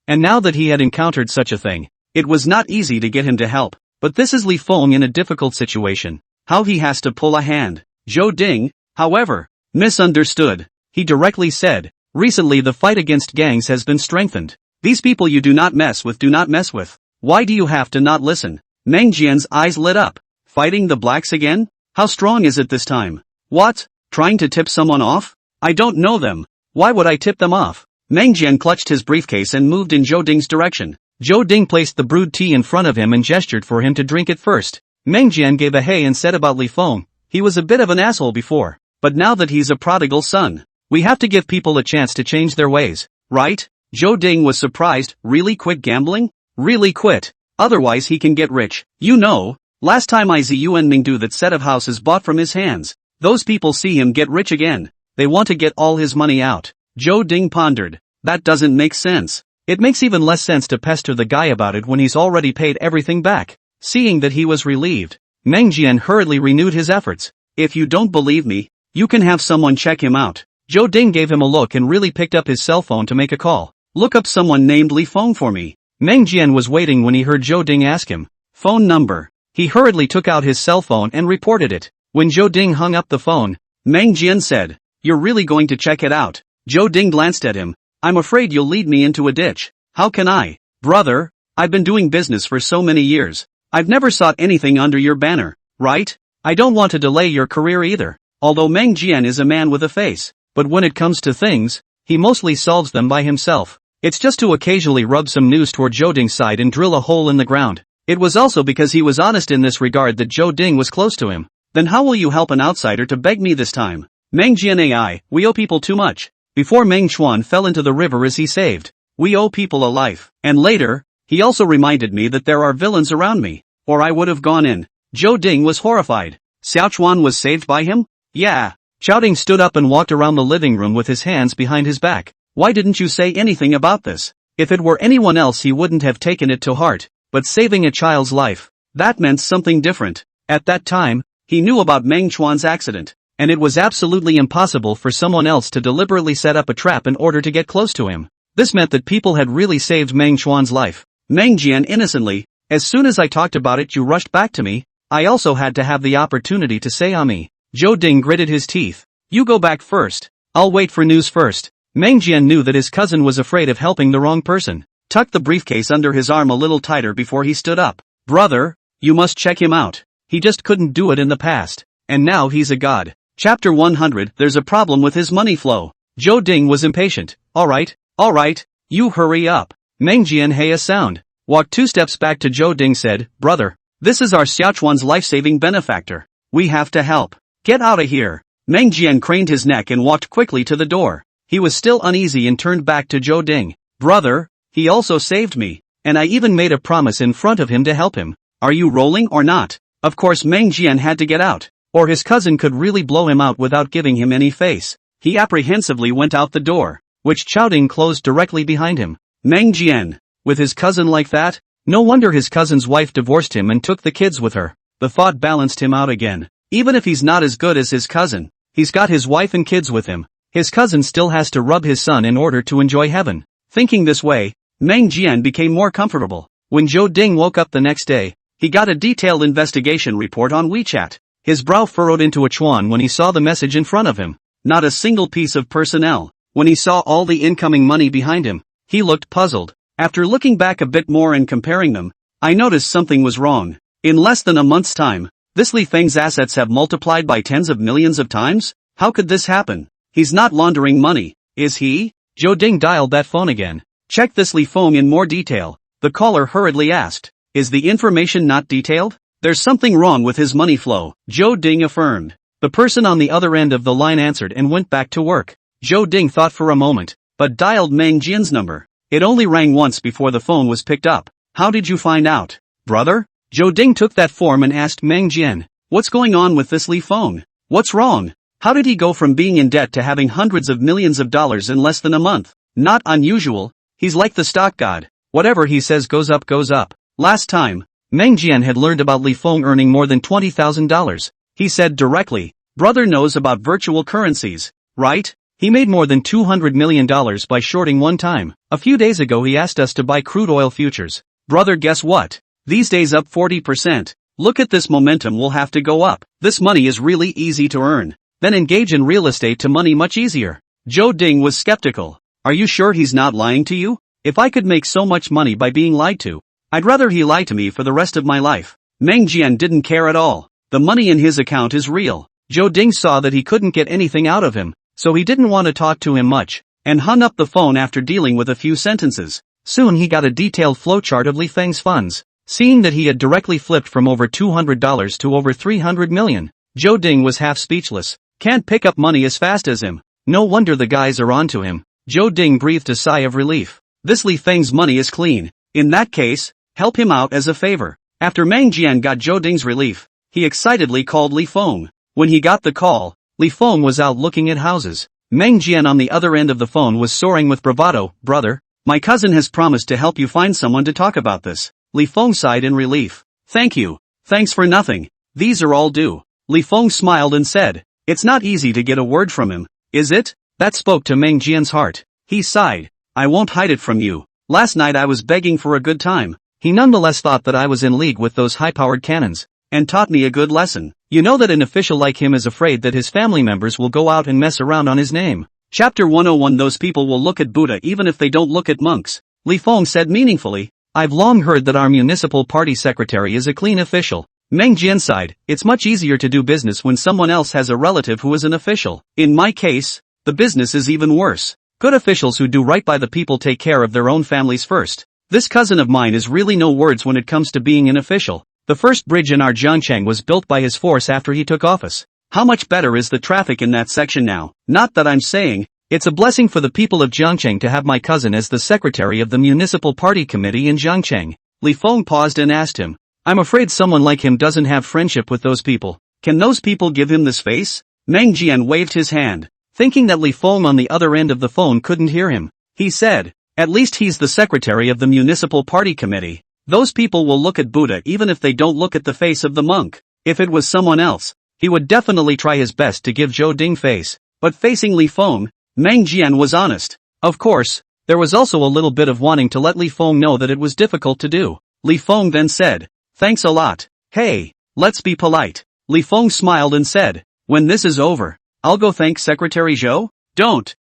and now that he had encountered such a thing, it was not easy to get him to help. But this is Li Feng in a difficult situation. How he has to pull a hand. Zhou Ding, however, misunderstood. He directly said, "Recently the fight against gangs has been strengthened. These people you do not mess with, do not mess with. Why do you have to not listen? Meng Jian's eyes lit up. Fighting the blacks again? How strong is it this time? What? Trying to tip someone off? I don't know them. Why would I tip them off? Meng Jian clutched his briefcase and moved in Zhou Ding's direction. Zhou Ding placed the brewed tea in front of him and gestured for him to drink it first. Meng Jian gave a hey and said about Li Feng, he was a bit of an asshole before, but now that he's a prodigal son, we have to give people a chance to change their ways, right? Zhou Ding was surprised. Really quit gambling? Really quit. Otherwise he can get rich. You know, last time I see Yuan Mingdu that set of houses bought from his hands. Those people see him get rich again. They want to get all his money out. Zhou Ding pondered. That doesn't make sense. It makes even less sense to pester the guy about it when he's already paid everything back. Seeing that he was relieved, Meng Jian hurriedly renewed his efforts. If you don't believe me, you can have someone check him out. Zhou Ding gave him a look and really picked up his cell phone to make a call. Look up someone named Li Feng for me. Meng Jian was waiting when he heard Zhou Ding ask him. Phone number. He hurriedly took out his cell phone and reported it. When Zhou Ding hung up the phone, Meng Jian said, You're really going to check it out? Zhou Ding glanced at him. I'm afraid you'll lead me into a ditch. How can I? Brother, I've been doing business for so many years. I've never sought anything under your banner, right? I don't want to delay your career either. Although Meng Jian is a man with a face, but when it comes to things, he mostly solves them by himself. It's just to occasionally rub some news toward Zhou Ding's side and drill a hole in the ground. It was also because he was honest in this regard that Zhou Ding was close to him. Then how will you help an outsider to beg me this time? Meng Jian AI, we owe people too much. Before Meng Chuan fell into the river as he saved, we owe people a life. And later, he also reminded me that there are villains around me, or I would have gone in. Zhou Ding was horrified. Xiaochuan was saved by him? Yeah. Zhou Ding stood up and walked around the living room with his hands behind his back. Why didn't you say anything about this? If it were anyone else he wouldn't have taken it to heart, but saving a child's life, that meant something different. At that time, he knew about Meng Chuan's accident, and it was absolutely impossible for someone else to deliberately set up a trap in order to get close to him. This meant that people had really saved Meng Chuan's life. Meng Jian innocently, as soon as I talked about it you rushed back to me. I also had to have the opportunity to say Ami. Zhou Ding gritted his teeth. You go back first. I'll wait for news first. Meng Jian knew that his cousin was afraid of helping the wrong person. Tucked the briefcase under his arm a little tighter before he stood up. Brother, you must check him out. He just couldn't do it in the past. And now he's a god. Chapter 100. There's a problem with his money flow. Zhou Ding was impatient. Alright, you hurry up. Meng Jian hey a sound. Walked 2 steps back to Zhou Ding said, Brother, this is our Xiaochuan's life-saving benefactor. We have to help. Get out of here. Meng Jian craned his neck and walked quickly to the door. He was still uneasy and turned back to Zhou Ding. Brother, he also saved me. And I even made a promise in front of him to help him. Are you rolling or not? Of course Meng Jian had to get out, or his cousin could really blow him out without giving him any face. He apprehensively went out the door, which Zhou Ding closed directly behind him. Meng Jian, with his cousin like that? No wonder his cousin's wife divorced him and took the kids with her. The thought balanced him out again. Even if he's not as good as his cousin, he's got his wife and kids with him. His cousin still has to rub his son in order to enjoy heaven. Thinking this way, Meng Jian became more comfortable. When Zhou Ding woke up the next day, he got a detailed investigation report on WeChat. His brow furrowed into a chuan when he saw the message in front of him. Not a single piece of personnel. When he saw all the incoming money behind him, he looked puzzled. After looking back a bit more and comparing them, I noticed something was wrong. In less than a month's time, this Li Feng's assets have multiplied by tens of millions of times? How could this happen? He's not laundering money, is he? Zhou Ding dialed that phone again. Check this Li Feng in more detail. The caller hurriedly asked. Is the information not detailed? There's something wrong with his money flow, Zhou Ding affirmed. The person on the other end of the line answered and went back to work. Zhou Ding thought for a moment, but dialed Meng Jian's number. It only rang once before the phone was picked up. How did you find out? Brother? Zhou Ding took that form and asked Meng Jian. What's going on with this Li Feng? What's wrong? How did he go from being in debt to having hundreds of millions of dollars in less than a month? Not unusual. He's like the stock god. Whatever he says goes up goes up. Last time, Meng Jian had learned about Li Feng earning more than $20,000. He said directly, brother knows about virtual currencies, right? He made more than $200 million by shorting one time. A few days ago he asked us to buy crude oil futures. Brother, guess what? These days up 40%. Look at this momentum, will have to go up. This money is really easy to earn. Then engage in real estate to money much easier. Zhou Ding was skeptical. Are you sure he's not lying to you? If I could make so much money by being lied to, I'd rather he lie to me for the rest of my life. Meng Jian didn't care at all. The money in his account is real. Zhou Ding saw that he couldn't get anything out of him, so he didn't want to talk to him much, and hung up the phone after dealing with a few sentences. Soon he got a detailed flowchart of Li Feng's funds. Seeing that he had directly flipped from over $200 to over 300 million, Zhou Ding was half speechless. Can't pick up money as fast as him. No wonder the guys are onto him. Zhou Ding breathed a sigh of relief. This Li Feng's money is clean. In that case, help him out as a favor. After Meng Jian got Zhou Ding's relief, he excitedly called Li Feng. When he got the call, Li Feng was out looking at houses. Meng Jian on the other end of the phone was soaring with bravado. Brother, my cousin has promised to help you find someone to talk about this. Li Feng sighed in relief. Thank you. Thanks for nothing. These are all due. Li Feng smiled and said, it's not easy to get a word from him, is it? That spoke to Meng Jian's heart. He sighed. I won't hide it from you. Last night I was begging for a good time. He nonetheless thought that I was in league with those high-powered cannons, and taught me a good lesson. You know that an official like him is afraid that his family members will go out and mess around on his name. Chapter 101. Those people will look at Buddha even if they don't look at monks. Li Feng said meaningfully, I've long heard that our municipal party secretary is a clean official. Meng Jian sighed, it's much easier to do business when someone else has a relative who is an official. In my case, the business is even worse. Good officials who do right by the people take care of their own families first. This cousin of mine is really no words when it comes to being an official. The first bridge in our Jiangcheng was built by his force after he took office. How much better is the traffic in that section now? Not that I'm saying, it's a blessing for the people of Jiangcheng to have my cousin as the secretary of the municipal party committee in Jiangcheng. Li Feng paused and asked him, I'm afraid someone like him doesn't have friendship with those people. Can those people give him this face? Meng Jian waved his hand, thinking that Li Feng on the other end of the phone couldn't hear him. He said, at least he's the secretary of the municipal party committee. Those people will look at Buddha even if they don't look at the face of the monk. If it was someone else, he would definitely try his best to give Zhou Ding face. But facing Li Feng, Meng Jian was honest. Of course, there was also a little bit of wanting to let Li Feng know that it was difficult to do. Li Feng then said, thanks a lot. Hey, let's be polite. Li Feng smiled and said, when this is over, I'll go thank Secretary Zhou? Don't.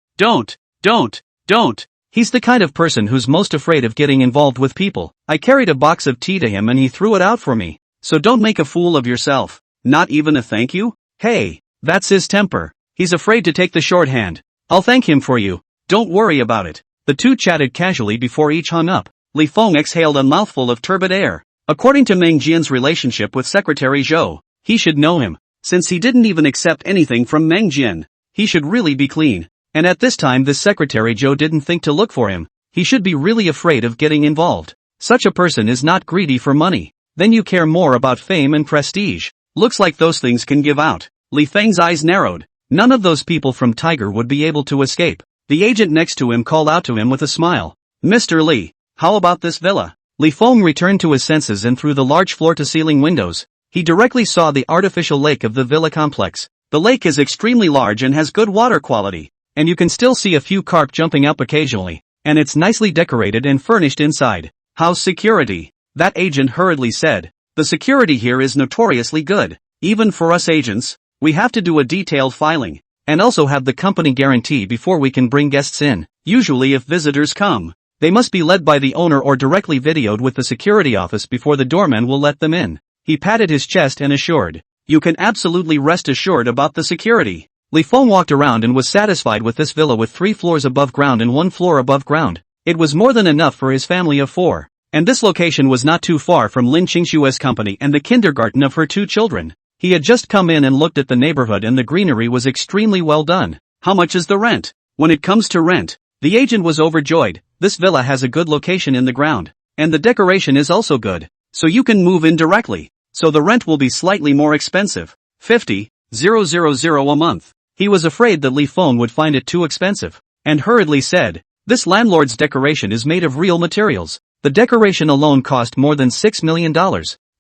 He's the kind of person who's most afraid of getting involved with people. I carried a box of tea to him and he threw it out for me. So don't make a fool of yourself. Not even a thank you? Hey, that's his temper. He's afraid to take the shorthand. I'll thank him for you. Don't worry about it. The two chatted casually before each hung up. Li Feng exhaled a mouthful of turbid air. According to Meng Jian's relationship with Secretary Zhou, he should know him. Since he didn't even accept anything from Meng Jian, he should really be clean. And at this time this Secretary Zhou didn't think to look for him. He should be really afraid of getting involved. Such a person is not greedy for money. Then you care more about fame and prestige. Looks like those things can give out. Li Feng's eyes narrowed. None of those people from Tiger would be able to escape. The agent next to him called out to him with a smile. Mr. Li, how about this villa? Li Feng returned to his senses and through the large floor-to-ceiling windows, he directly saw the artificial lake of the villa complex. The lake is extremely large and has good water quality, and you can still see a few carp jumping up occasionally, and it's nicely decorated and furnished inside. How's security? That agent hurriedly said. The security here is notoriously good. Even for us agents, we have to do a detailed filing, and also have the company guarantee before we can bring guests in. Usually if visitors come, they must be led by the owner or directly videoed with the security office before the doorman will let them in. He patted his chest and assured, you can absolutely rest assured about the security. Li Feng walked around and was satisfied with this villa with 3 floors above ground and 1 floor above ground. It was more than enough for his family of 4. And this location was not too far from Lin Qingshue's company and the kindergarten of her 2 children. He had just come in and looked at the neighborhood and the greenery was extremely well done. How much is the rent? When it comes to rent, the agent was overjoyed. This villa has a good location in the ground. And the decoration is also good. So you can move in directly. So the rent will be slightly more expensive. 50,000 a month. He was afraid that Li Feng would find it too expensive. And hurriedly said, this landlord's decoration is made of real materials. The decoration alone cost more than $6 million.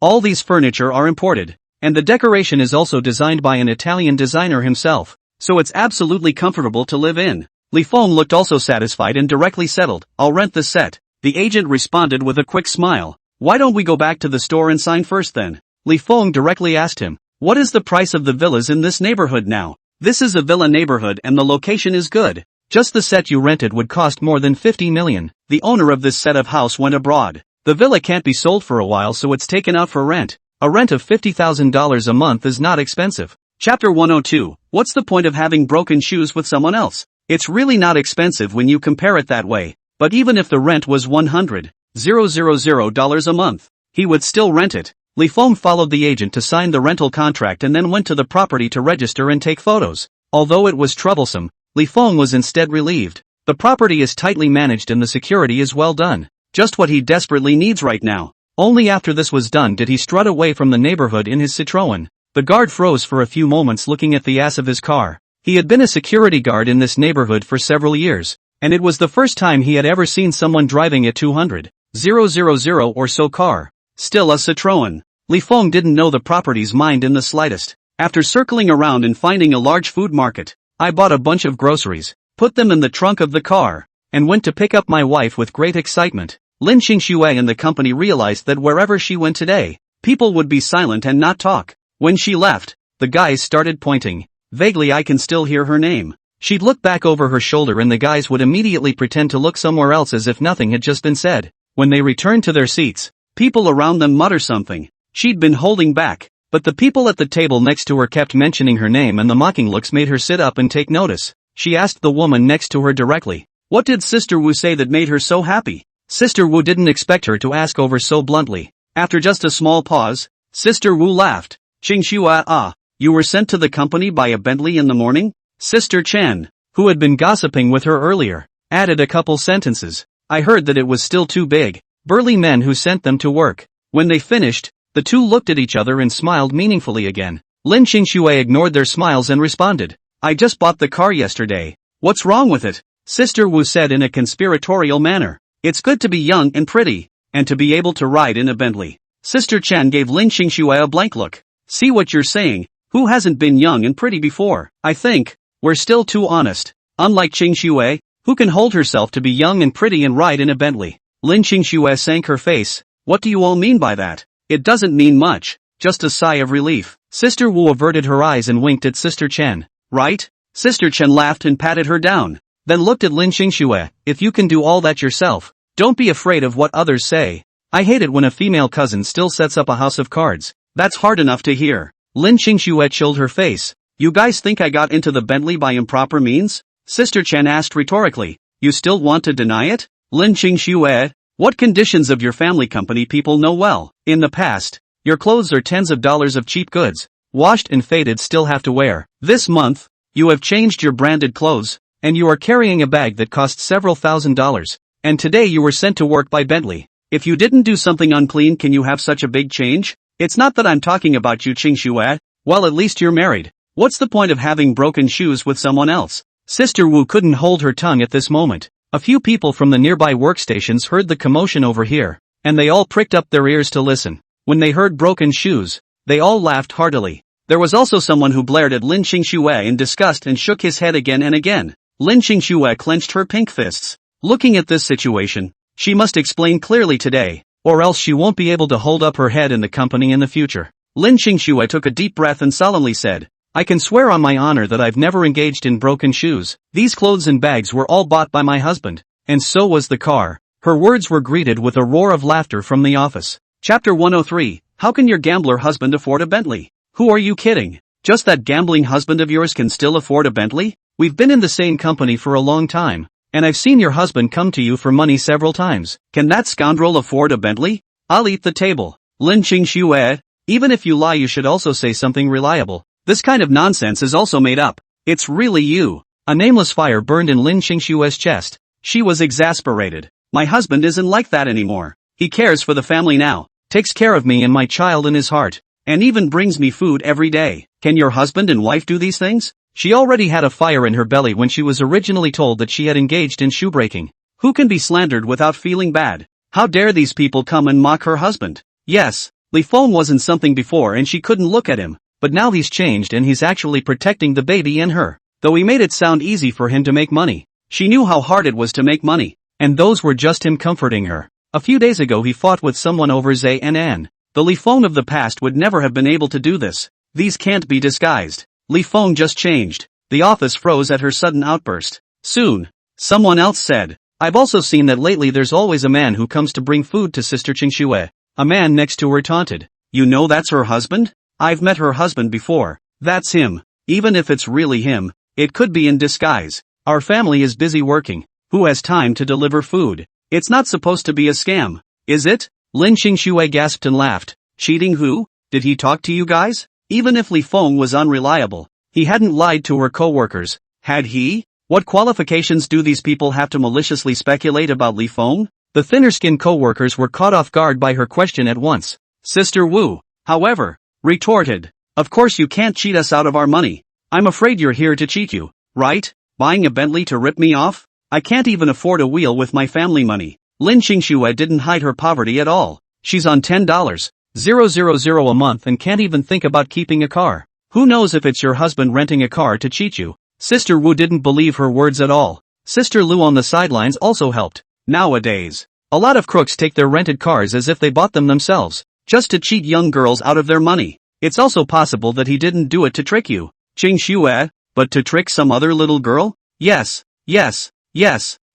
All these furniture are imported. And the decoration is also designed by an Italian designer himself. So it's absolutely comfortable to live in. Li Feng looked also satisfied and directly settled. I'll rent this set. The agent responded with a quick smile. Why don't we go back to the store and sign first then? Li Feng directly asked him. What is the price of the villas in this neighborhood now? This is a villa neighborhood and the location is good. Just the set you rented would cost more than 50 million. The owner of this set of house went abroad. The villa can't be sold for a while, so it's taken out for rent. A rent of $50,000 a month is not expensive. Chapter 102. What's the point of having broken shoes with someone else? It's really not expensive when you compare it that way. But even if the rent was $100,000 a month, he would still rent it. Li Feng followed the agent to sign the rental contract and then went to the property to register and take photos. Although it was troublesome, Li Feng was instead relieved. The property is tightly managed and the security is well done. Just what he desperately needs right now. Only after this was done did he strut away from the neighborhood in his Citroën. The guard froze for a few moments looking at the ass of his car. He had been a security guard in this neighborhood for several years, and it was the first time he had ever seen someone driving a 200,000 or so car. Still a Citroën. Li Feng didn't know the property's mind in the slightest. After circling around and finding a large food market, I bought a bunch of groceries, put them in the trunk of the car, and went to pick up my wife with great excitement. Lin Qingxue and the company realized that wherever she went today, people would be silent and not talk. When she left, the guys started pointing. Vaguely I can still hear her name. She'd look back over her shoulder and the guys would immediately pretend to look somewhere else as if nothing had just been said. When they returned to their seats, people around them mutter something. She'd been holding back, but the people at the table next to her kept mentioning her name and the mocking looks made her sit up and take notice. She asked the woman next to her directly, "What did Sister Wu say that made her so happy?" Sister Wu didn't expect her to ask over so bluntly. After just a small pause, Sister Wu laughed. "Qingxue, you were sent to the company by a Bentley in the morning?" Sister Chen, who had been gossiping with her earlier, added a couple sentences. "I heard that it was still too big." Burly men who sent them to work. When they finished, the two looked at each other and smiled meaningfully again. Lin Qingxue ignored their smiles and responded, "I just bought the car yesterday. What's wrong with it?" Sister Wu said in a conspiratorial manner, "It's good to be young and pretty, and to be able to ride in a Bentley." Sister Chen gave Lin Qingxue a blank look. "See what you're saying, who hasn't been young and pretty before? I think we're still too honest. Unlike Qingxue, who can hold herself to be young and pretty and ride in a Bentley." Lin Qingxue sank her face. "What do you all mean by that?" "It doesn't mean much, just a sigh of relief." Sister Wu averted her eyes and winked at Sister Chen. "Right?" Sister Chen laughed and patted her down, then looked at Lin Qingxue. "If you can do all that yourself, don't be afraid of what others say. I hate it when a female cousin still sets up a house of cards. That's hard enough to hear." Lin Qingxue chilled her face. "You guys think I got into the Bentley by improper means?" Sister Chen asked rhetorically. "You still want to deny it?" Lin Qingxue, "What conditions of your family company people know well. In the past, your clothes are tens of dollars of cheap goods, washed and faded still have to wear. This month, you have changed your branded clothes, and you are carrying a bag that costs several $1,000s, and today you were sent to work by Bentley. If you didn't do something unclean, can you have such a big change? It's not that I'm talking about you, Qingxue. Well, at least you're married. What's the point of having broken shoes with someone else?" Sister Wu couldn't hold her tongue at this moment. A few people from the nearby workstations heard the commotion over here, and they all pricked up their ears to listen. When they heard broken shoes, they all laughed heartily. There was also someone who blared at Lin Qingxue in disgust and shook his head again and again. Lin Qingxue clenched her pink fists. Looking at this situation, she must explain clearly today, or else she won't be able to hold up her head in the company in the future. Lin Qingxue took a deep breath and solemnly said, "I can swear on my honor that I've never engaged in broken shoes. These clothes and bags were all bought by my husband, and so was the car." Her words were greeted with a roar of laughter from the office. Chapter 103. How can your gambler husband afford a Bentley? Who are you kidding? Just that gambling husband of yours can still afford a Bentley? We've been in the same company for a long time, and I've seen your husband come to you for money several times. Can that scoundrel afford a Bentley? I'll eat the table. Lin Qingxue, even if you lie you should also say something reliable. This kind of nonsense is also made up. It's really you. A nameless fire burned in Lin Qingxue's chest. She was exasperated. My husband isn't like that anymore. He cares for the family now, takes care of me and my child in his heart, and even brings me food every day. Can your husband and wife do these things? She already had a fire in her belly when she was originally told that she had engaged in shoebreaking. Who can be slandered without feeling bad? How dare these people come and mock her husband? Yes, Li Feng wasn't something before and she couldn't look at him, but now he's changed and he's actually protecting the baby and her. Though he made it sound easy for him to make money, she knew how hard it was to make money, and those were just him comforting her. A few days ago he fought with someone over Zay and An. The Li Feng of the past would never have been able to do this. These can't be disguised. Li Feng just changed. The office froze at her sudden outburst. Soon, someone else said, I've also seen that lately there's always a man who comes to bring food to Sister Qingxue. A man next to her taunted. You know that's her husband? I've met her husband before. That's him. Even if it's really him, it could be in disguise. Our family is busy working. Who has time to deliver food? It's not supposed to be a scam, is it? Lin Qingxue gasped and laughed. Cheating who? Did he talk to you guys? Even if Li Feng was unreliable, he hadn't lied to her co-workers. Had he? What qualifications do these people have to maliciously speculate about Li Feng? The thinner-skinned co-workers were caught off guard by her question at once. Sister Wu, however, retorted. Of course you can't cheat us out of our money. I'm afraid you're here to cheat you, right? Buying a Bentley to rip me off? I can't even afford a wheel with my family money. Lin Qingxue didn't hide her poverty at all. She's on $10,000 a month and can't even think about keeping a car. Who knows if it's your husband renting a car to cheat you? Sister Wu didn't believe her words at all. Sister Lu on the sidelines also helped. Nowadays, a lot of crooks take their rented cars as if they bought them themselves, just to cheat young girls out of their money. It's also possible that he didn't do it to trick you, Qingxue, but to trick some other little girl? Yes.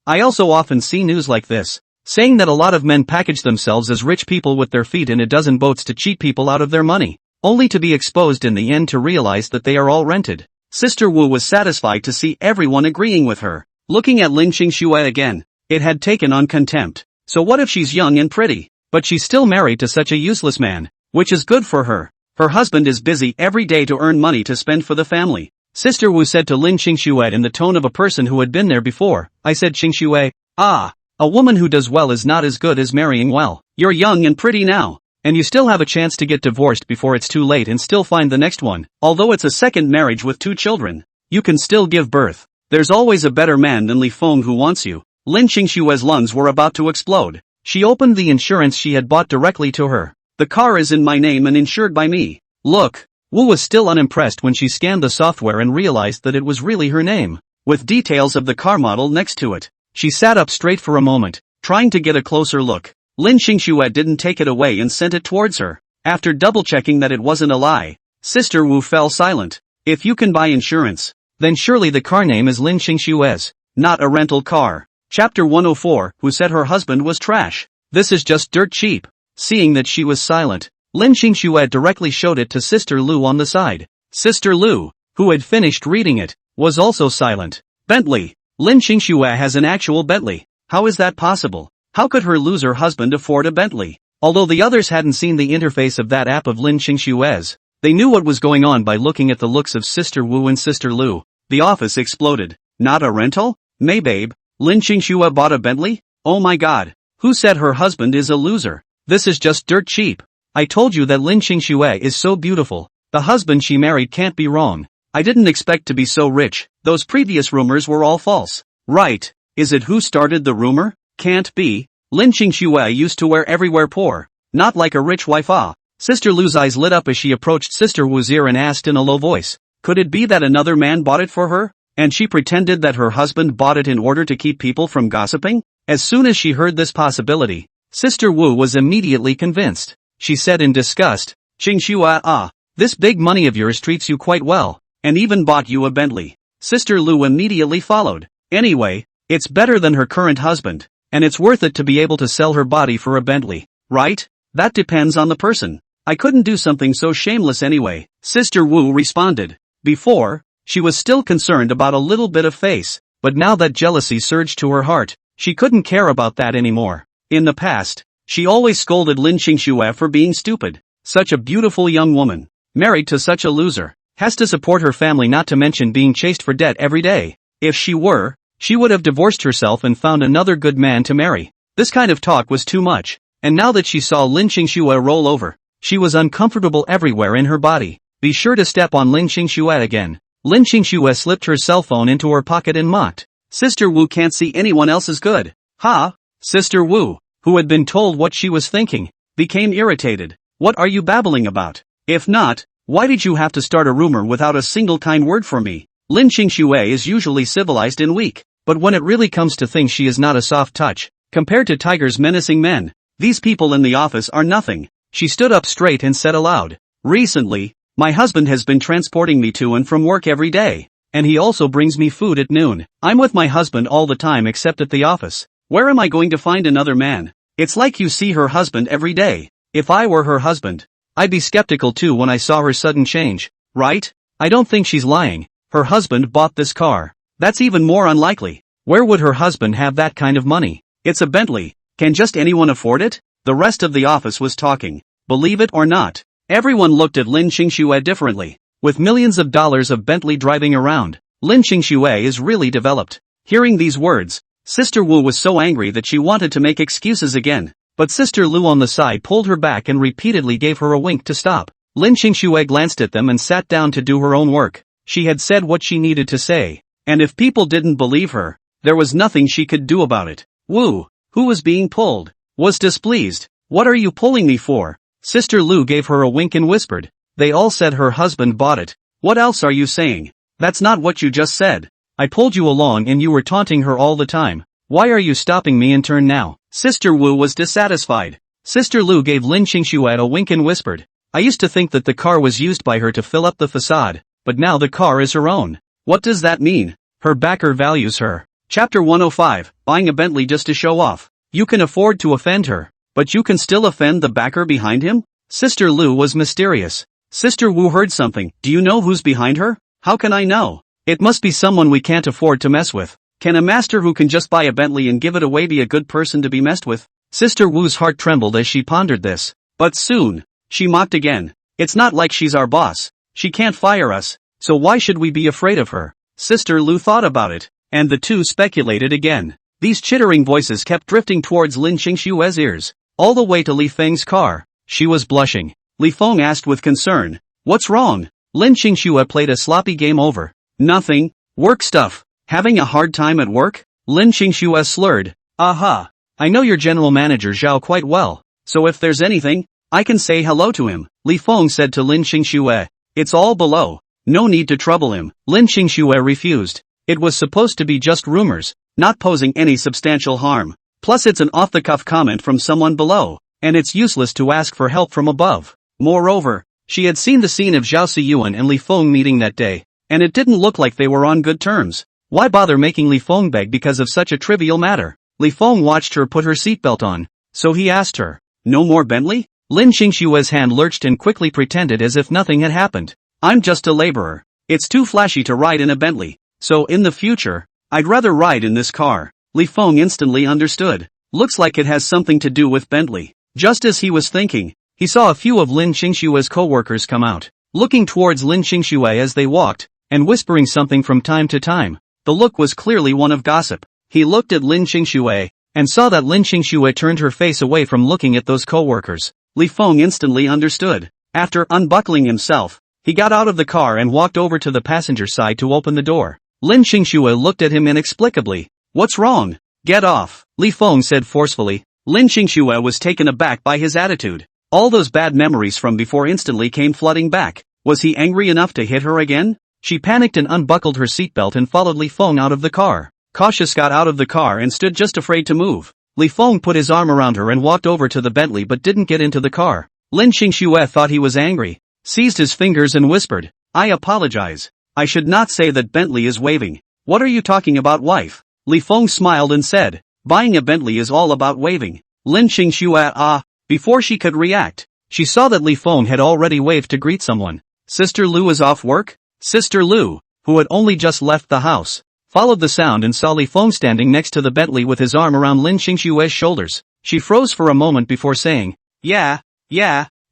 I also often see news like this, saying that a lot of men package themselves as rich people with their feet in a dozen boats to cheat people out of their money, only to be exposed in the end to realize that they are all rented. Sister Wu was satisfied to see everyone agreeing with her. Looking at Lin Qingxue again, it had taken on contempt. So what if she's young and pretty, but she's still married to such a useless man, which is good for her. Her husband is busy every day to earn money to spend for the family. Sister Wu said to Lin Qingxue in the tone of a person who had been there before. I said Qingxue, a woman who does well is not as good as marrying well. You're young and pretty now, and you still have a chance to get divorced before it's too late and still find the next one. Although it's a second marriage with 2 children, you can still give birth. There's always a better man than Li Feng who wants you. Lin Qingxue's lungs were about to explode. She opened the insurance she had bought directly to her. The car is in my name and insured by me. Look. Wu was still unimpressed when she scanned the software and realized that it was really her name, with details of the car model next to it. She sat up straight for a moment, trying to get a closer look. Lin Qingxue didn't take it away and sent it towards her. After double-checking that it wasn't a lie, Sister Wu fell silent. If you can buy insurance, then surely the car name is Lin Qingxue's, not a rental car. Chapter 104, Who said her husband was trash? This is just dirt cheap. Seeing that she was silent, Lin Qingxue directly showed it to Sister Lu on the side. Sister Lu, who had finished reading it, was also silent. Bentley. Lin Qingxue has an actual Bentley. How is that possible? How could her loser husband afford a Bentley? Although the others hadn't seen the interface of that app of Lin Qingxue's, they knew what was going on by looking at the looks of Sister Wu and Sister Lu. The office exploded. Not a rental? May babe, Lin Qingxue bought a Bentley? Oh my god. Who said her husband is a loser? This is just dirt cheap. I told you that Lin Qingxue is so beautiful. The husband she married can't be wrong. I didn't expect to be so rich. Those previous rumors were all false. Right. Is it who started the rumor? Can't be. Lin Qingxue used to wear everywhere poor. Not like a rich wife. Sister Lu's eyes lit up as she approached Sister Wu's ear and asked in a low voice. Could it be that another man bought it for her? And she pretended that her husband bought it in order to keep people from gossiping? As soon as she heard this possibility, Sister Wu was immediately convinced. She said in disgust, Qingxue, this big money of yours treats you quite well, and even bought you a Bentley. Sister Lu immediately followed. Anyway, it's better than her current husband, and it's worth it to be able to sell her body for a Bentley, right? That depends on the person. I couldn't do something so shameless anyway, Sister Wu responded. Before, she was still concerned about a little bit of face, but now that jealousy surged to her heart, she couldn't care about that anymore. In the past, she always scolded Lin Qingxue for being stupid. Such a beautiful young woman, married to such a loser, has to support her family, not to mention being chased for debt every day. If she would have divorced herself and found another good man to marry. This kind of talk was too much, and now that she saw Lin Qingxue roll over, she was uncomfortable everywhere in her body. Be sure to step on Lin Qingxue again. Lin Qingxue slipped her cell phone into her pocket and mocked. Sister Wu can't see anyone else as good. Ha! Sister Wu, who had been told what she was thinking, became irritated. What are you babbling about? If not, why did you have to start a rumor without a single kind word for me? Lin Qingxue is usually civilized and weak, but when it really comes to things she is not a soft touch. Compared to Tiger's menacing men, these people in the office are nothing. She stood up straight and said aloud, recently, my husband has been transporting me to and from work every day. and he also brings me food at noon. I'm with my husband all the time except at the office. Where am I going to find another man? It's like you see her husband every day. If I were her husband, I'd be skeptical too when I saw her sudden change, right? I don't think she's lying. Her husband bought this car. That's even more unlikely. Where would her husband have that kind of money? It's a Bentley. Can just anyone afford it? The rest of the office was talking. Believe it or not, everyone looked at Lin Qingxue differently. With millions of dollars of Bentley driving around, Lin Qingxue is really developed. Hearing these words, Sister Wu was so angry that she wanted to make excuses again. But Sister Lu on the side pulled her back and repeatedly gave her a wink to stop. Lin Qingxue glanced at them and sat down to do her own work. She had said what she needed to say, and if people didn't believe her, there was nothing she could do about it. Wu, who was being pulled, was displeased. What are you pulling me for? Sister Lu gave her a wink and whispered. They all said her husband bought it. What else are you saying? That's not what you just said. I pulled you along and you were taunting her all the time. Why are you stopping me in turn now? Sister Wu was dissatisfied. Sister Lu gave Lin Qingxue a wink and whispered. I used to think that the car was used by her to fill up the facade, but now the car is her own. What does that mean? Her backer values her. Chapter 105, buying a Bentley just to show off. You can afford to offend her, but you can still offend the backer behind him? Sister Lu was mysterious. Sister Wu heard something. Do you know who's behind her? How can I know? It must be someone we can't afford to mess with. Can a master who can just buy a Bentley and give it away be a good person to be messed with? Sister Wu's heart trembled as she pondered this. But soon, she mocked again. It's not like she's our boss. She can't fire us, so why should we be afraid of her? Sister Lu thought about it, and the two speculated again. These chittering voices kept drifting towards Lin Qingxue's ears, all the way to Li Feng's car. She was blushing. Li Feng asked with concern, what's wrong? Lin Qingxue played a sloppy game over. Nothing. Work stuff. Having a hard time at work? Lin Qingxue slurred. Aha. I know your general manager Zhao quite well, so if there's anything, I can say hello to him. Li Feng said to Lin Qingxue. It's all below. No need to trouble him. Lin Qingxue refused. It was supposed to be just rumors, not posing any substantial harm. Plus it's an off-the-cuff comment from someone below, and it's useless to ask for help from above. Moreover, she had seen the scene of Zhao Siyuan and Li Feng meeting that day, and it didn't look like they were on good terms. Why bother making Li Feng beg because of such a trivial matter? Li Feng watched her put her seatbelt on, so he asked her, no more Bentley? Lin Qingxue's hand lurched and quickly pretended as if nothing had happened. I'm just a laborer. It's too flashy to ride in a Bentley, so in the future, I'd rather ride in this car. Li Feng instantly understood. Looks like it has something to do with Bentley. Just as he was thinking, he saw a few of Lin Qingxue's co-workers come out, looking towards Lin Qingxue as they walked, and whispering something from time to time. The look was clearly one of gossip. He looked at Lin Qingxue, and saw that Lin Qingxue turned her face away from looking at those co-workers. Li Feng instantly understood. After unbuckling himself, he got out of the car and walked over to the passenger side to open the door. Lin Qingxue looked at him inexplicably. What's wrong? Get off, Li Feng said forcefully. Lin Qingxue was taken aback by his attitude. All those bad memories from before instantly came flooding back. Was he angry enough to hit her again? She panicked and unbuckled her seatbelt and followed Li Feng out of the car. Cautious got out of the car and stood just afraid to move. Li Feng put his arm around her and walked over to the Bentley but didn't get into the car. Lin Qingxue thought he was angry, seized his fingers and whispered, I apologize. I should not say that Bentley is waving. What are you talking about, wife? Li Feng smiled and said, buying a Bentley is all about waving. Lin Qingxue before she could react, she saw that Li Feng had already waved to greet someone. Sister Lu is off work? Sister Lu, who had only just left the house, followed the sound and saw Li Feng standing next to the Bentley with his arm around Lin Qingxue's shoulders. She froze for a moment before saying, yeah,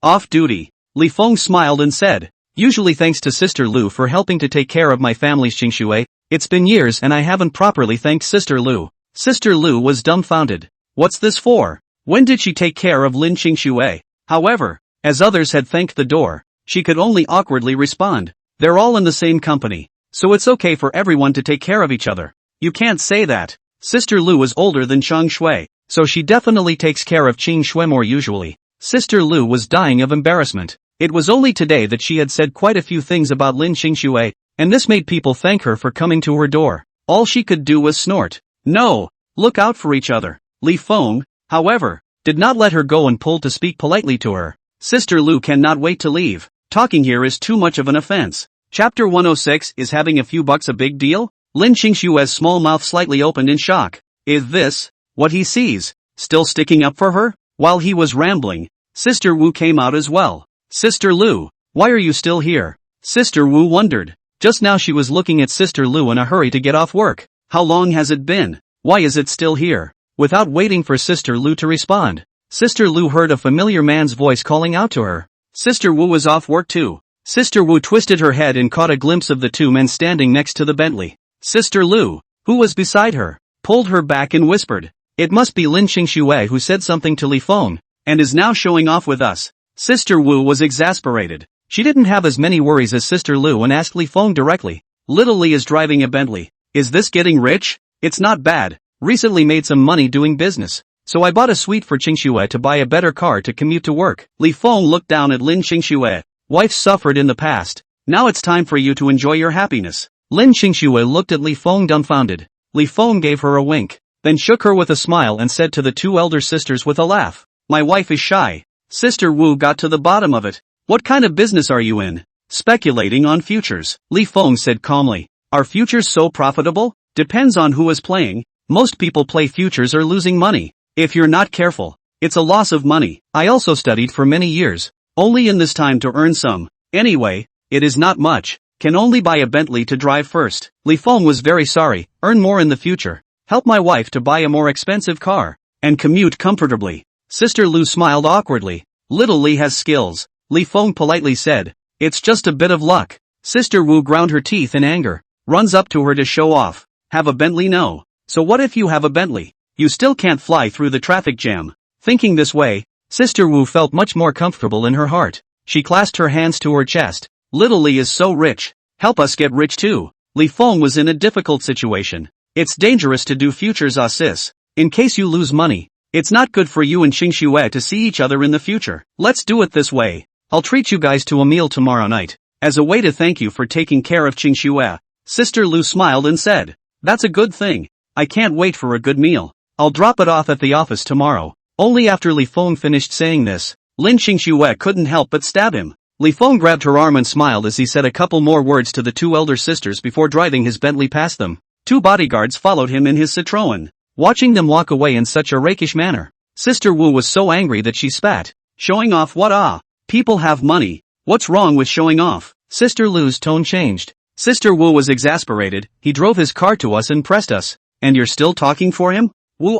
off duty. Li Feng smiled and said, usually thanks to Sister Lu for helping to take care of my family's Qingxue. It's been years and I haven't properly thanked Sister Lu. Sister Lu was dumbfounded. What's this for? When did she take care of Lin Qingxue? However, as others had thanked the door, she could only awkwardly respond. They're all in the same company, so it's okay for everyone to take care of each other. You can't say that. Sister Lu is older than Chang Shui, so she definitely takes care of Qing Shui more usually. Sister Lu was dying of embarrassment. It was only today that she had said quite a few things about Lin Qingxue, and this made people thank her for coming to her door. All she could do was snort. No, look out for each other. Li Feng, however, did not let her go and pulled to speak politely to her. Sister Lu cannot wait to leave. Talking here is too much of an offense. Chapter 106 Is having a few bucks a big deal? Lin Qingshue's small mouth slightly opened in shock. Is this what he sees? Still sticking up for her? While he was rambling, Sister Wu came out as well. Sister Lu, why are you still here? Sister Wu wondered. Just now she was looking at Sister Lu in a hurry to get off work. How long has it been? Why is it still here? Without waiting for Sister Lu to respond, Sister Lu heard a familiar man's voice calling out to her. Sister Wu was off work too. Sister Wu twisted her head and caught a glimpse of the two men standing next to the Bentley. Sister Lu, who was beside her, pulled her back and whispered, "It must be Lin Qingxue who said something to Li Feng, and is now showing off with us." Sister Wu was exasperated. She didn't have as many worries as Sister Lu and asked Li Feng directly. "Little Li is driving a Bentley. Is this getting rich? It's not bad. Recently made some money doing business. So I bought a suite for Qingxue to buy a better car to commute to work." Li Feng looked down at Lin Qingxue. "Wife suffered in the past. Now it's time for you to enjoy your happiness." Lin Qingxue looked at Li Feng dumbfounded. Li Feng gave her a wink, then shook her with a smile and said to the two elder sisters with a laugh, "My wife is shy." Sister Wu got to the bottom of it. "What kind of business are you in?" "Speculating on futures," Li Feng said calmly. "Are futures so profitable?" "Depends on who is playing. Most people play futures are losing money. If you're not careful, it's a loss of money. I also studied for many years, only in this time to earn some. Anyway, it is not much. Can only buy a Bentley to drive first." Li Feng was very sorry. "Earn more in the future. Help my wife to buy a more expensive car, and commute comfortably." Sister Lu smiled awkwardly. "Little Li has skills," Li Feng politely said. "It's just a bit of luck." Sister Wu ground her teeth in anger. Runs up to her to show off. "Have a Bentley? No. So what if you have a Bentley? You still can't fly through the traffic jam." Thinking this way, Sister Wu felt much more comfortable in her heart. She clasped her hands to her chest. "Little Li is so rich. Help us get rich too." Li Feng was in a difficult situation. "It's dangerous to do futures, sis. In case you lose money, it's not good for you and Qingxue to see each other in the future. Let's do it this way. I'll treat you guys to a meal tomorrow night, as a way to thank you for taking care of Qingxue." Sister Lu smiled and said, "That's a good thing. I can't wait for a good meal. I'll drop it off at the office tomorrow." Only after Li Feng finished saying this, Lin Qingxue couldn't help but stab him. Li Feng grabbed her arm and smiled as he said a couple more words to the two elder sisters before driving his Bentley past them. Two bodyguards followed him in his Citroën, watching them walk away in such a rakish manner. Sister Wu was so angry that she spat. "Showing off what? People have money. What's wrong with showing off?" Sister Lu's tone changed. Sister Wu was exasperated. "He drove his car to us and pressed us. And you're still talking for him? Wu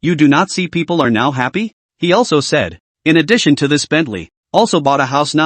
you do not see people are now happy?" He also said, "In addition to this Bentley, also bought a house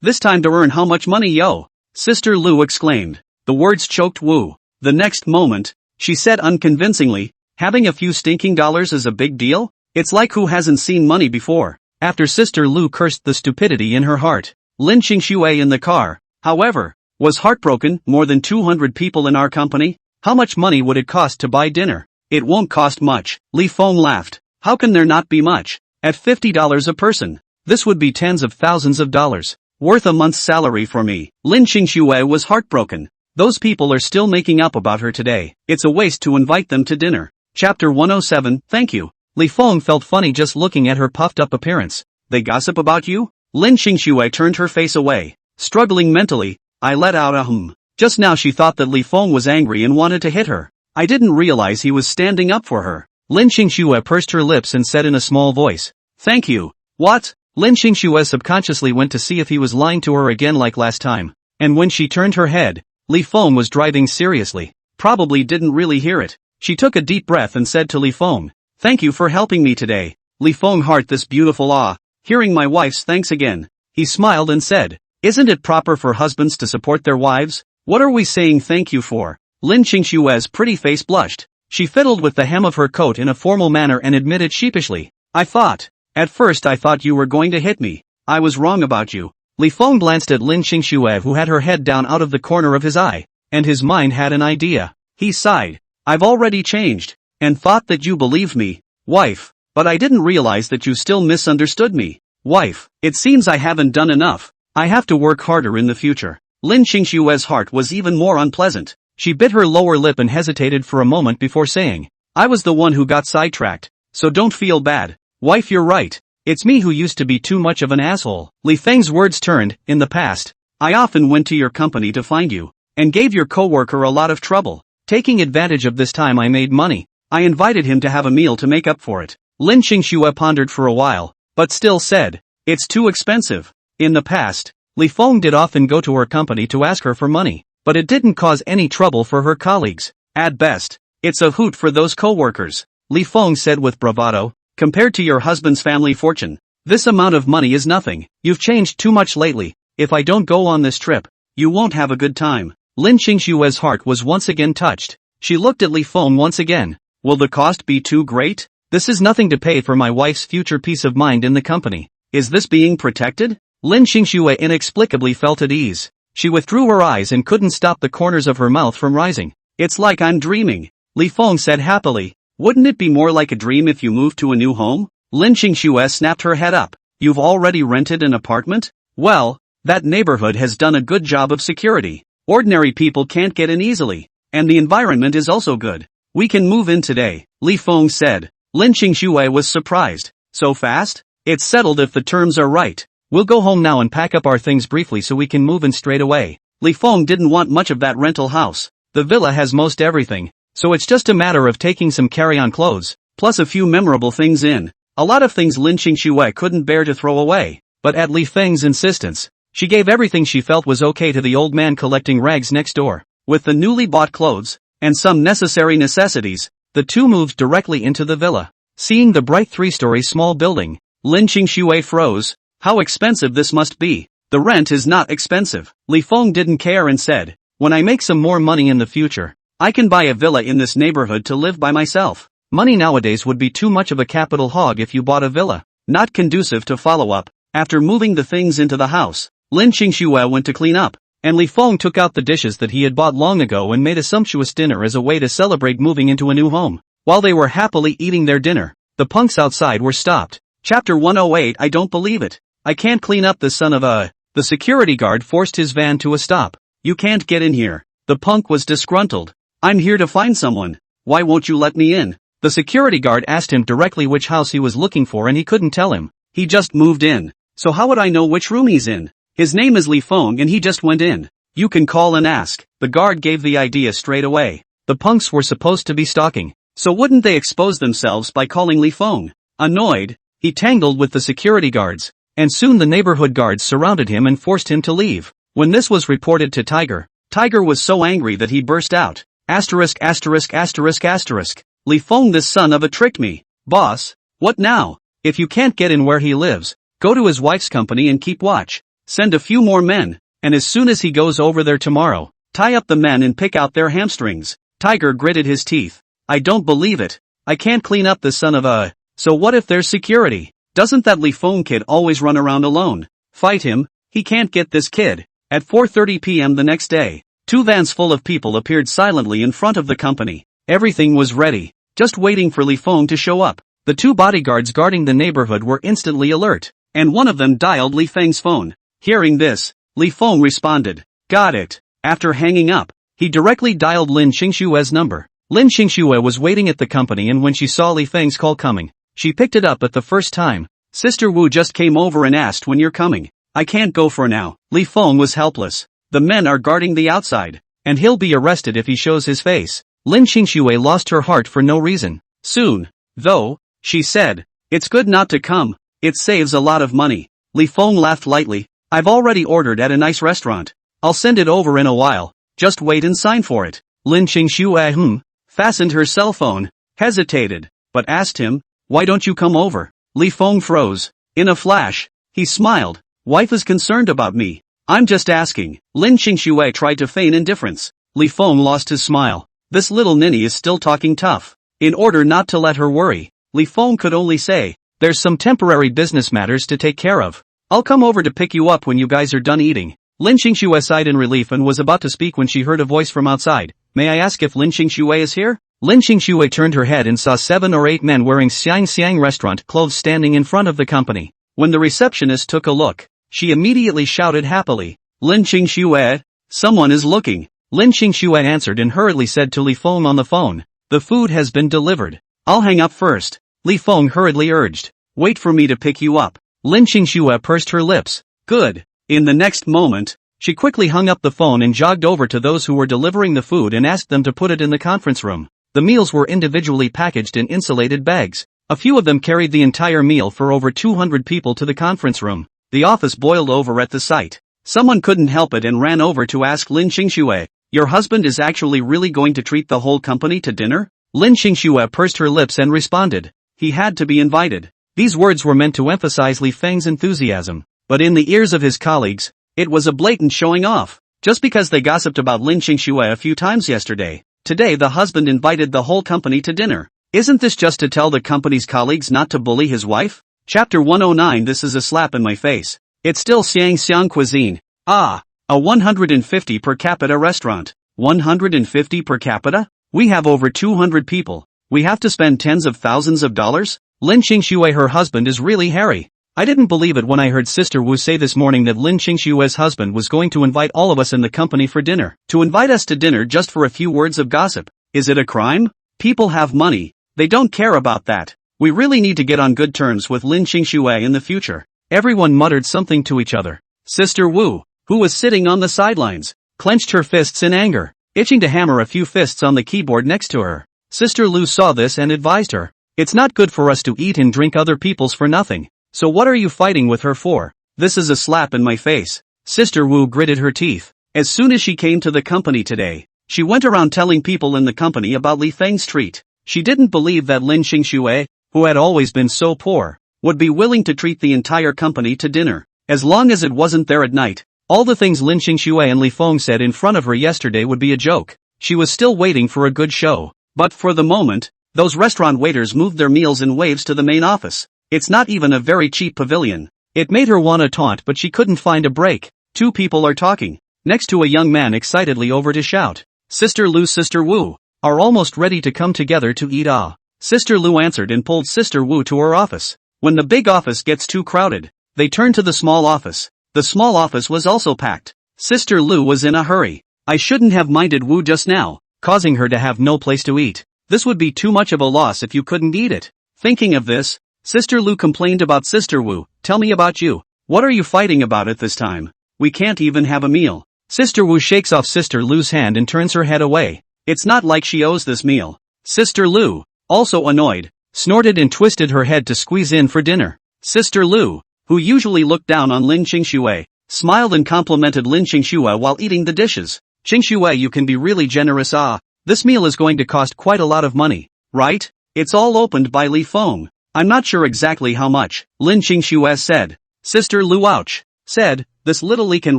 this time to earn how much money yo?" Sister Lu exclaimed. The words choked Wu. The next moment, she said unconvincingly, "Having a few stinking dollars is a big deal? It's like who hasn't seen money before?" After Sister Lu cursed the stupidity in her heart, Lin Qingxue in the car, however, was heartbroken. "More than 200 people in our company? How much money would it cost to buy dinner?" "It won't cost much," Li Feng laughed. "How can there not be much? At $50 a person, this would be tens of thousands of dollars, worth a month's salary for me." Lin Qingxue was heartbroken. Those people are still making up about her today. It's a waste to invite them to dinner. Chapter 107 Thank you. Li Feng felt funny just looking at her puffed up appearance. "They gossip about you?" Lin Qingxue turned her face away. Struggling mentally, I let out a hum. Just now she thought that Li Feng was angry and wanted to hit her. I didn't realize he was standing up for her. Lin Qingxue pursed her lips and said in a small voice, "Thank you." "What?" Lin Qingxue subconsciously went to see if he was lying to her again like last time. And when she turned her head, Li Feng was driving seriously. Probably didn't really hear it. She took a deep breath and said to Li Feng, "Thank you for helping me today." Li Feng heart this beautiful hearing my wife's thanks again. He smiled and said, "Isn't it proper for husbands to support their wives? What are we saying thank you for?" Lin Qingxue's pretty face blushed. She fiddled with the hem of her coat in a formal manner and admitted sheepishly, At first I thought you were going to hit me. I was wrong about you." Li Feng glanced at Lin Qingxue who had her head down out of the corner of his eye, and his mind had an idea. He sighed. "I've already changed, and thought that you believed me, wife, but I didn't realize that you still misunderstood me. Wife, it seems I haven't done enough. I have to work harder in the future." Lin Qingxue's heart was even more unpleasant. She bit her lower lip and hesitated for a moment before saying, "I was the one who got sidetracked, so don't feel bad. Wife, you're right. It's me who used to be too much of an asshole." Li Feng's words turned, in the past, I often went to your company to find you, and gave your coworker a lot of trouble. Taking advantage of this time I made money. I invited him to have a meal to make up for it. Lin Qingxue pondered for a while, but still said, it's too expensive. In the past, Li Feng did often go to her company to ask her for money, but it didn't cause any trouble for her colleagues. At best, it's a hoot for those coworkers. Li Feng said with bravado, compared to your husband's family fortune, this amount of money is nothing. You've changed too much lately. If I don't go on this trip, you won't have a good time. Lin Qingxue's heart was once again touched. She looked at Li Feng once again. Will the cost be too great? This is nothing to pay for my wife's future peace of mind in the company. Is this being protected? Lin Qingxue inexplicably felt at ease. She withdrew her eyes and couldn't stop the corners of her mouth from rising. It's like I'm dreaming, Li Feng said happily. Wouldn't it be more like a dream if you moved to a new home? Lin Qingxue snapped her head up. You've already rented an apartment? Well, that neighborhood has done a good job of security. Ordinary people can't get in easily. And the environment is also good. We can move in today, Li Feng said. Lin Qingxue was surprised. So fast? It's settled if the terms are right. We'll go home now and pack up our things briefly so we can move in straight away. Li Feng didn't want much of that rental house. The villa has most everything, so it's just a matter of taking some carry-on clothes, plus a few memorable things in. A lot of things Lin Qingxue couldn't bear to throw away, but at Li Feng's insistence, she gave everything she felt was okay to the old man collecting rags next door. With the newly bought clothes, and some necessary necessities, the two moved directly into the villa. Seeing the bright three-story small building, Lin Qingxue froze. How expensive this must be. The rent is not expensive. Li Feng didn't care and said, when I make some more money in the future, I can buy a villa in this neighborhood to live by myself. Money nowadays would be too much of a capital hog if you bought a villa. Not conducive to follow-up. After moving the things into the house, Lin Qingxue went to clean up, and Li Feng took out the dishes that he had bought long ago and made a sumptuous dinner as a way to celebrate moving into a new home. While they were happily eating their dinner, the punks outside were stopped. Chapter 108 I don't believe it. I can't clean up the son of a... The security guard forced his van to a stop. You can't get in here. The punk was disgruntled. I'm here to find someone. Why won't you let me in? The security guard asked him directly which house he was looking for and he couldn't tell him. He just moved in. So how would I know which room he's in? His name is Li Feng and he just went in. You can call and ask. The guard gave the idea straight away. The punks were supposed to be stalking. So wouldn't they expose themselves by calling Li Feng? Annoyed, he tangled with the security guards, and soon the neighborhood guards surrounded him and forced him to leave. When this was reported to Tiger, Tiger was so angry that he burst out. Asterisk asterisk asterisk asterisk. Li Feng, this son of a tricked me. Boss, what now? If you can't get in where he lives, go to his wife's company and keep watch. Send a few more men, and as soon as he goes over there tomorrow, tie up the men and pick out their hamstrings. Tiger gritted his teeth. I don't believe it. I can't clean up the son of a... So what if there's security? Doesn't that Li Feng kid always run around alone? Fight him, he can't get this kid. At 4:30 p.m. the next day, two vans full of people appeared silently in front of the company. Everything was ready, just waiting for Li Feng to show up. The two bodyguards guarding the neighborhood were instantly alert, and one of them dialed Li Feng's phone. Hearing this, Li Feng responded, got it. After hanging up, he directly dialed Lin Qingxue's number. Lin Qingxue was waiting at the company and when she saw Li Feng's call coming, she picked it up at the first time. Sister Wu just came over and asked when you're coming. I can't go for now. Li Feng was helpless. The men are guarding the outside, and he'll be arrested if he shows his face. Lin Qingxue lost her heart for no reason. Soon, though, she said, it's good not to come. It saves a lot of money. Li Feng laughed lightly. I've already ordered at a nice restaurant. I'll send it over in a while. Just wait and sign for it. Lin Qingxue fastened her cell phone, hesitated, but asked him, why don't you come over? Li Feng froze. In a flash, he smiled. Wife is concerned about me. I'm just asking. Lin Qingxue tried to feign indifference. Li Feng lost his smile. This little ninny is still talking tough. In order not to let her worry, Li Feng could only say, there's some temporary business matters to take care of. I'll come over to pick you up when you guys are done eating. Lin Qingxue sighed in relief and was about to speak when she heard a voice from outside. May I ask if Lin Qingxue is here? Lin Qingxue turned her head and saw 7 or 8 men wearing Xiang restaurant clothes standing in front of the company. When the receptionist took a look, she immediately shouted happily, Lin Qingxue, someone is looking. Lin Qingxue answered and hurriedly said to Li Feng on the phone, the food has been delivered. I'll hang up first. Li Feng hurriedly urged, wait for me to pick you up. Lin Qingxue pursed her lips. Good. In the next moment, She quickly hung up the phone and jogged over to those who were delivering the food and asked them to put it in the conference room. The meals were individually packaged in insulated bags. A few of them carried the entire meal for over 200 people to the conference room. The office boiled over at the sight. Someone couldn't help it and ran over to ask Lin Qingxue, "Your husband is actually really going to treat the whole company to dinner?" Lin Qingxue pursed her lips and responded, "He had to be invited." These words were meant to emphasize Li Feng's enthusiasm, but in the ears of his colleagues, it was a blatant showing off. Just because they gossiped about Lin Qingxue a few times yesterday, today the husband invited the whole company to dinner. Isn't this just to tell the company's colleagues not to bully his wife? Chapter 109. This is a slap in my face. It's still Xiang cuisine. Ah, a 150 per capita restaurant. 150 per capita? We have over 200 people. We have to spend tens of thousands of dollars? Lin Qingxue, her husband is really hairy. I didn't believe it when I heard Sister Wu say this morning that Lin Qingxue's husband was going to invite all of us in the company for dinner. To invite us to dinner just for a few words of gossip. Is it a crime? People have money. They don't care about that. We really need to get on good terms with Lin Qingxue in the future. Everyone muttered something to each other. Sister Wu, who was sitting on the sidelines, clenched her fists in anger, itching to hammer a few fists on the keyboard next to her. Sister Lu saw this and advised her, "It's not good for us to eat and drink other people's for nothing. So what are you fighting with her for? This is a slap in my face." Sister Wu gritted her teeth. As soon as she came to the company today, she went around telling people in the company about Li Feng's treat. She didn't believe that Lin Qingxue, who had always been so poor, would be willing to treat the entire company to dinner, as long as it wasn't there at night. All the things Lin Qingxue and Li Feng said in front of her yesterday would be a joke. She was still waiting for a good show. But for the moment, those restaurant waiters moved their meals in waves to the main office. It's not even a very cheap pavilion. It made her want to taunt, but she couldn't find a break. Two people are talking, next to a young man excitedly over to shout, "Sister Lu, Sister Wu, are almost ready to come together to eat." Ah. Sister Lu answered and pulled Sister Wu to her office. When the big office gets too crowded, they turn to the small office. The small office was also packed. Sister Lu was in a hurry. I shouldn't have minded Wu just now, causing her to have no place to eat. This would be too much of a loss if you couldn't eat it. Thinking of this, Sister Lu complained about Sister Wu. "Tell me about you. What are you fighting about at this time? We can't even have a meal." Sister Wu shakes off Sister Lu's hand and turns her head away. It's not like she owes this meal. Sister Lu, also annoyed, snorted and twisted her head to squeeze in for dinner. Sister Lu, who usually looked down on Lin Qingxue, smiled and complimented Lin Qingxue while eating the dishes. "Qingxue, you can be really generous. Ah, this meal is going to cost quite a lot of money, right? It's all opened by Li Feng. I'm not sure exactly how much," Lin Qingxue said. Sister Lu ouch, said, "This little Li can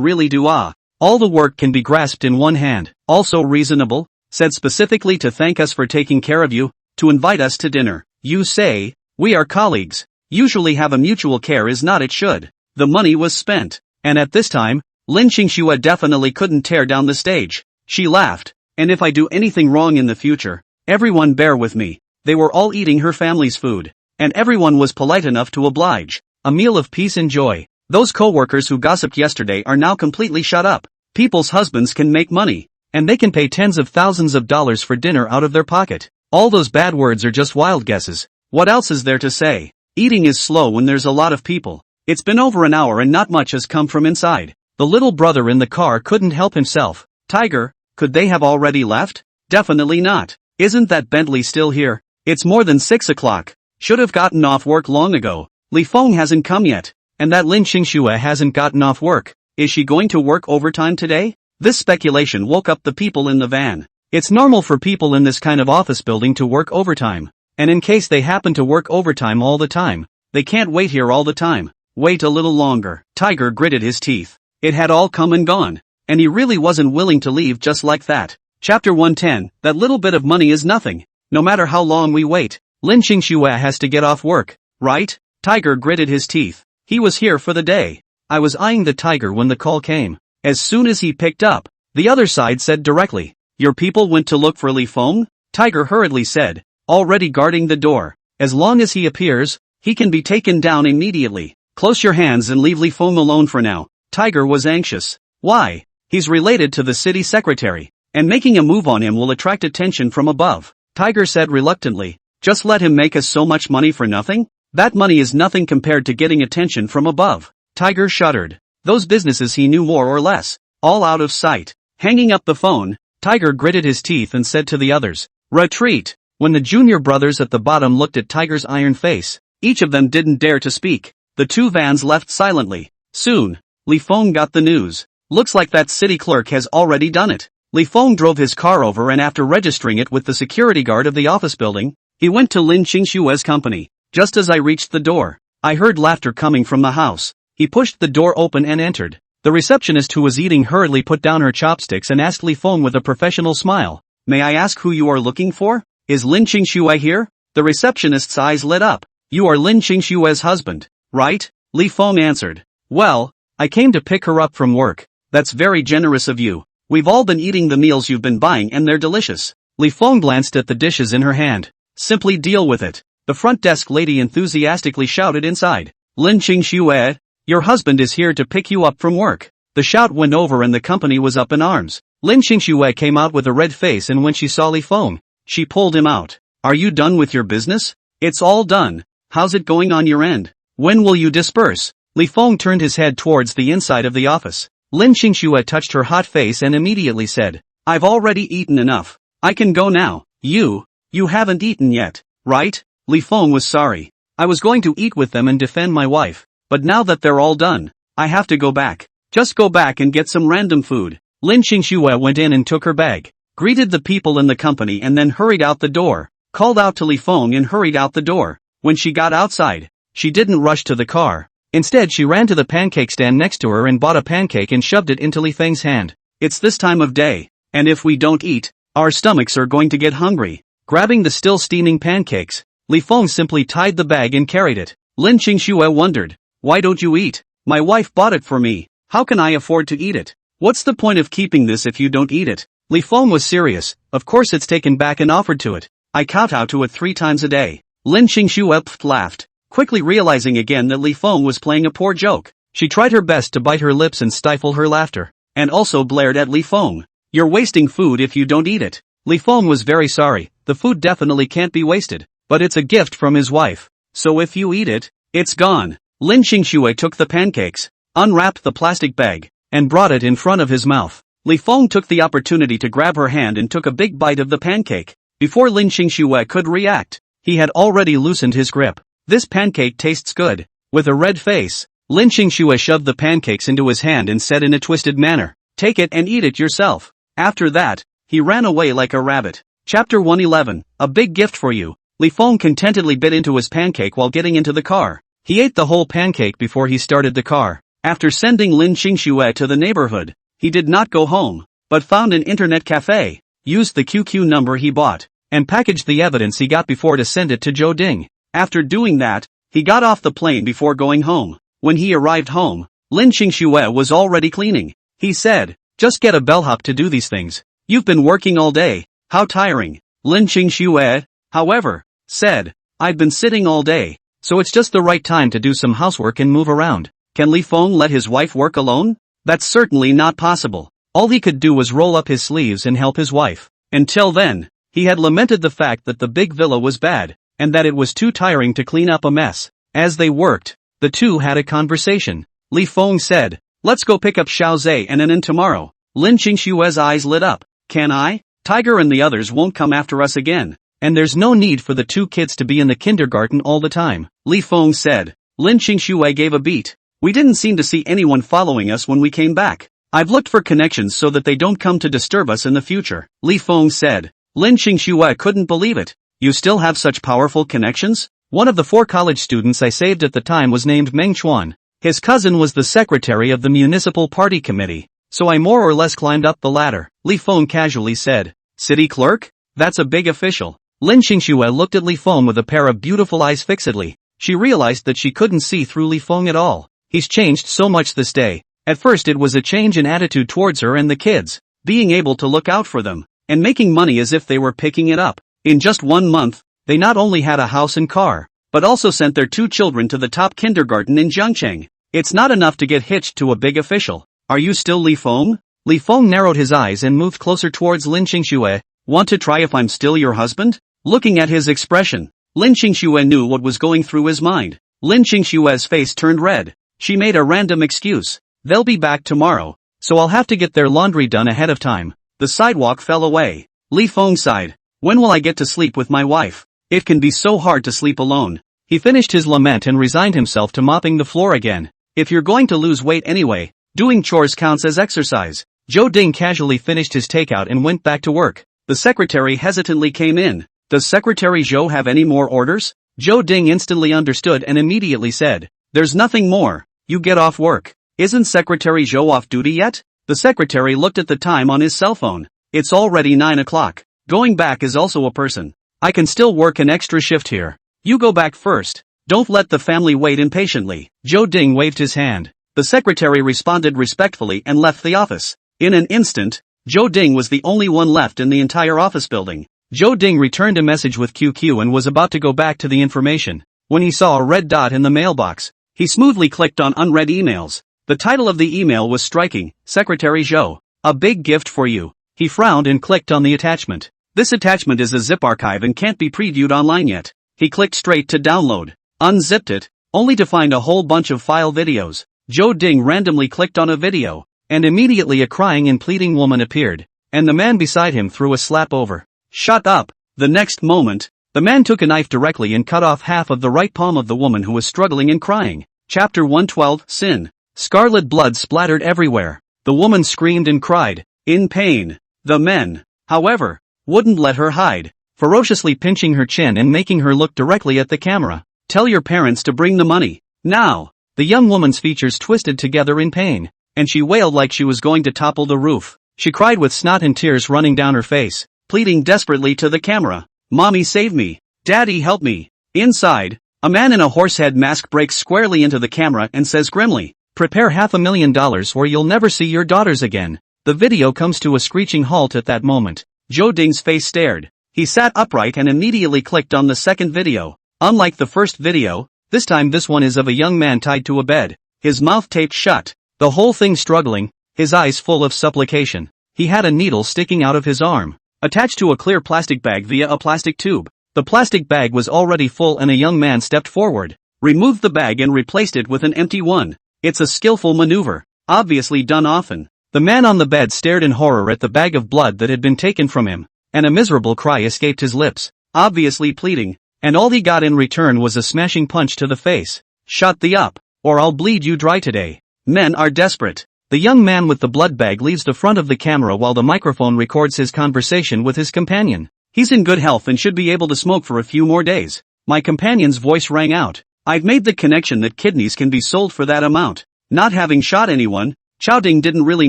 really do all the work can be grasped in one hand. Also reasonable, said specifically to thank us for taking care of you, to invite us to dinner. You say, we are colleagues. Usually have a mutual care is not it should." The money was spent, and at this time, Lin Qingxue definitely couldn't tear down the stage. She laughed, "And if I do anything wrong in the future, everyone bear with me." They were all eating her family's food, and everyone was polite enough to oblige. A meal of peace and joy. Those co-workers who gossiped yesterday are now completely shut up. People's husbands can make money, and they can pay tens of thousands of dollars for dinner out of their pocket. All those bad words are just wild guesses. What else is there to say? Eating is slow when there's a lot of people. It's been over an hour and not much has come from inside. The little brother in the car couldn't help himself. Tiger, could they have already left? Definitely not. Isn't that Bentley still here? It's more than 6 o'clock. Should have gotten off work long ago. Li Feng hasn't come yet. And that Lin Qingxue hasn't gotten off work. Is she going to work overtime today? This speculation woke up the people in the van. It's normal for people in this kind of office building to work overtime. And in case they happen to work overtime all the time, they can't wait here all the time. Wait a little longer. Tiger gritted his teeth. It had all come and gone, and he really wasn't willing to leave just like that. Chapter 110, that little bit of money is nothing. No matter how long we wait, Lin Qingxue has to get off work, right? Tiger gritted his teeth. He was here for the day. I was eyeing the tiger when the call came. As soon as he picked up, the other side said directly, "Your people went to look for Li Feng?" Tiger hurriedly said, already guarding the door. "As long as he appears, he can be taken down immediately. Close your hands and leave Li Feng alone for now." Tiger was anxious. Why? He's related to the city secretary, and making a move on him will attract attention from above. Tiger said reluctantly, "Just let him make us so much money for nothing? That money is nothing compared to getting attention from above." Tiger shuddered. Those businesses he knew more or less. all out of sight. Hanging up the phone, Tiger gritted his teeth and said to the others, "Retreat." When the junior brothers at the bottom looked at Tiger's iron face, each of them didn't dare to speak. The two vans left silently. Soon, Li Feng got the news. Looks like that city clerk has already done it. Li Feng drove his car over, and after registering it with the security guard of the office building, he went to Lin Qingshue's company. Just as I reached the door, I heard laughter coming from the house. He pushed the door open and entered. The receptionist, who was eating hurriedly, put down her chopsticks and asked Li Feng with a professional smile, "May I ask who you are looking for? Is Lin Qingxue here?" The receptionist's eyes lit up. "You are Lin Qingshue's husband, right?" Li Feng answered. "Well, I came to pick her up from work." "That's very generous of you. We've all been eating the meals you've been buying and they're delicious." Li Feng glanced at the dishes in her hand. "Simply deal with it." The front desk lady enthusiastically shouted inside, "Lin Qingxue, your husband is here to pick you up from work." The shout went over and the company was up in arms. Lin Qingxue came out with a red face, and when she saw Li Feng, she pulled him out. "Are you done with your business?" "It's all done. How's it going on your end? When will you disperse?" Li Feng turned his head towards the inside of the office. Lin Qingxue touched her hot face and immediately said, "I've already eaten enough. I can go now." You haven't eaten yet, right?" Li Feng was sorry. "I was going to eat with them and defend my wife, but now that they're all done, I have to go back." "Just go back and get some random food." Lin Qingxue went in and took her bag, greeted the people in the company, and then hurried out the door, called out to Li Feng and hurried out the door. When she got outside, she didn't rush to the car. Instead, she ran to the pancake stand next to her and bought a pancake and shoved it into Li Feng's hand. "It's this time of day, and if we don't eat, our stomachs are going to get hungry." Grabbing the still steaming pancakes, Li Feng simply tied the bag and carried it. Lin Qingxue wondered, "Why don't you eat? My wife bought it for me. How can I afford to eat it? What's the point of keeping this if you don't eat it?" Li Feng was serious. "Of course it's taken back and offered to it. I kowtow to it 3 times a day." Lin Qingxue laughed, quickly realizing again that Li Feng was playing a poor joke. She tried her best to bite her lips and stifle her laughter, and also blared at Li Feng, "You're wasting food if you don't eat it." Li Feng was very sorry. The food definitely can't be wasted, but it's a gift from his wife, so if you eat it, it's gone. Lin Qingxue took the pancakes, unwrapped the plastic bag, and brought it in front of his mouth. Li Feng took the opportunity to grab her hand and took a big bite of the pancake. Before Lin Qingxue could react, he had already loosened his grip. "This pancake tastes good." With a red face, Lin Qingxue shoved the pancakes into his hand and said in a twisted manner, "Take it and eat it yourself." After that, he ran away like a rabbit. Chapter 111, A Big Gift for You. Li Feng contentedly bit into his pancake while getting into the car. He ate the whole pancake before he started the car. After sending Lin Qingxue to the neighborhood, he did not go home, but found an internet cafe, used the QQ number he bought, and packaged the evidence he got before to send it to Zhou Ding. After doing that, he got off the plane before going home. When he arrived home, Lin Qingxue was already cleaning. He said, "Just get a bellhop to do these things. You've been working all day. How tiring." Lin Qingxue, however, said, "I've been sitting all day, so it's just the right time to do some housework and move around." Can Li Feng let his wife work alone? That's certainly not possible. All he could do was roll up his sleeves and help his wife. Until then, he had lamented the fact that the big villa was bad, and that it was too tiring to clean up a mess. As they worked, the two had a conversation. Li Feng said, "Let's go pick up Xiao Zhe and Anan tomorrow." Lin Qingxue's eyes lit up. "Can I? Tiger and the others won't come after us again, and there's no need for the 2 kids to be in the kindergarten all the time," Li Feng said. Lin Qingxue gave a beat. "We didn't seem to see anyone following us when we came back. I've looked for connections so that they don't come to disturb us in the future," Li Feng said. Lin Qingxue couldn't believe it. "You still have such powerful connections?" "One of the 4 college students I saved at the time was named Meng Chuan. His cousin was the secretary of the municipal party committee, so I more or less climbed up the ladder," Li Feng casually said. "City clerk? That's a big official." Lin Qingxue looked at Li Feng with a pair of beautiful eyes fixedly. She realized that she couldn't see through Li Feng at all. He's changed so much this day. At first it was a change in attitude towards her and the kids, being able to look out for them, and making money as if they were picking it up. In just 1 month, they not only had a house and car, but also sent their 2 children to the top kindergarten in Jiangcheng. It's not enough to get hitched to a big official. "Are you still Li Feng?" Li Feng narrowed his eyes and moved closer towards Lin Qingxue. "Want to try if I'm still your husband?" Looking at his expression, Lin Qingxue knew what was going through his mind. Lin Qingxue's face turned red. She made a random excuse. "They'll be back tomorrow. so I'll have to get their laundry done ahead of time. The sidewalk fell away. Li Feng sighed. When will I get to sleep with my wife? It can be so hard to sleep alone. He finished his lament and resigned himself to mopping the floor again. If you're going to lose weight anyway, doing chores counts as exercise. Zhou Ding casually finished his takeout and went back to work. The secretary hesitantly came in. Does Secretary Zhou have any more orders? Zhou Ding instantly understood and immediately said, there's nothing more. You get off work. Isn't Secretary Zhou off duty yet? The secretary looked at the time on his cell phone. It's already 9 o'clock. Going back is also a person. I can still work an extra shift here. You go back first. Don't let the family wait impatiently. Zhou Ding waved his hand. The secretary responded respectfully and left the office. In an instant, Zhou Ding was the only one left in the entire office building. Zhou Ding returned a message with QQ and was about to go back to the information, when he saw a red dot in the mailbox. He smoothly clicked on unread emails. The title of the email was striking, Secretary Zhou. A big gift for you. He frowned and clicked on the attachment. This attachment is a zip archive and can't be previewed online yet. He clicked straight to download. Unzipped it, only to find a whole bunch of file videos. Zhou Ding randomly clicked on a video, and immediately a crying and pleading woman appeared, and the man beside him threw a slap over. Shut up! The next moment, the man took a knife directly and cut off half of the right palm of the woman who was struggling and crying. Chapter 112, Sin. Scarlet blood splattered everywhere. The woman screamed and cried, in pain. The men, however, wouldn't let her hide, ferociously pinching her chin and making her look directly at the camera. Tell your parents to bring the money. Now! The young woman's features twisted together in pain, and she wailed like she was going to topple the roof. She cried with snot and tears running down her face, pleading desperately to the camera. Mommy, save me. Daddy, help me. Inside, a man in a horsehead mask breaks squarely into the camera and says grimly, prepare $500,000 or you'll never see your daughters again. The video comes to a screeching halt at that moment. Zhou Ding's face stared. He sat upright and immediately clicked on the second video. Unlike the first video, this time this one is of a young man tied to a bed, his mouth taped shut, the whole thing struggling, his eyes full of supplication. He had a needle sticking out of his arm, attached to a clear plastic bag via a plastic tube. The plastic bag was already full and a young man stepped forward, removed the bag and replaced it with an empty one. It's a skillful maneuver, obviously done often. The man on the bed stared in horror at the bag of blood that had been taken from him, and a miserable cry escaped his lips, obviously pleading, and all he got in return was a smashing punch to the face. Shut the up, or I'll bleed you dry today. Men are desperate. The young man with the blood bag leaves the front of the camera while the microphone records his conversation with his companion. He's in good health and should be able to smoke for a few more days. My companion's voice rang out. I've made the connection that kidneys can be sold for that amount. Not having shot anyone, Zhou Ding didn't really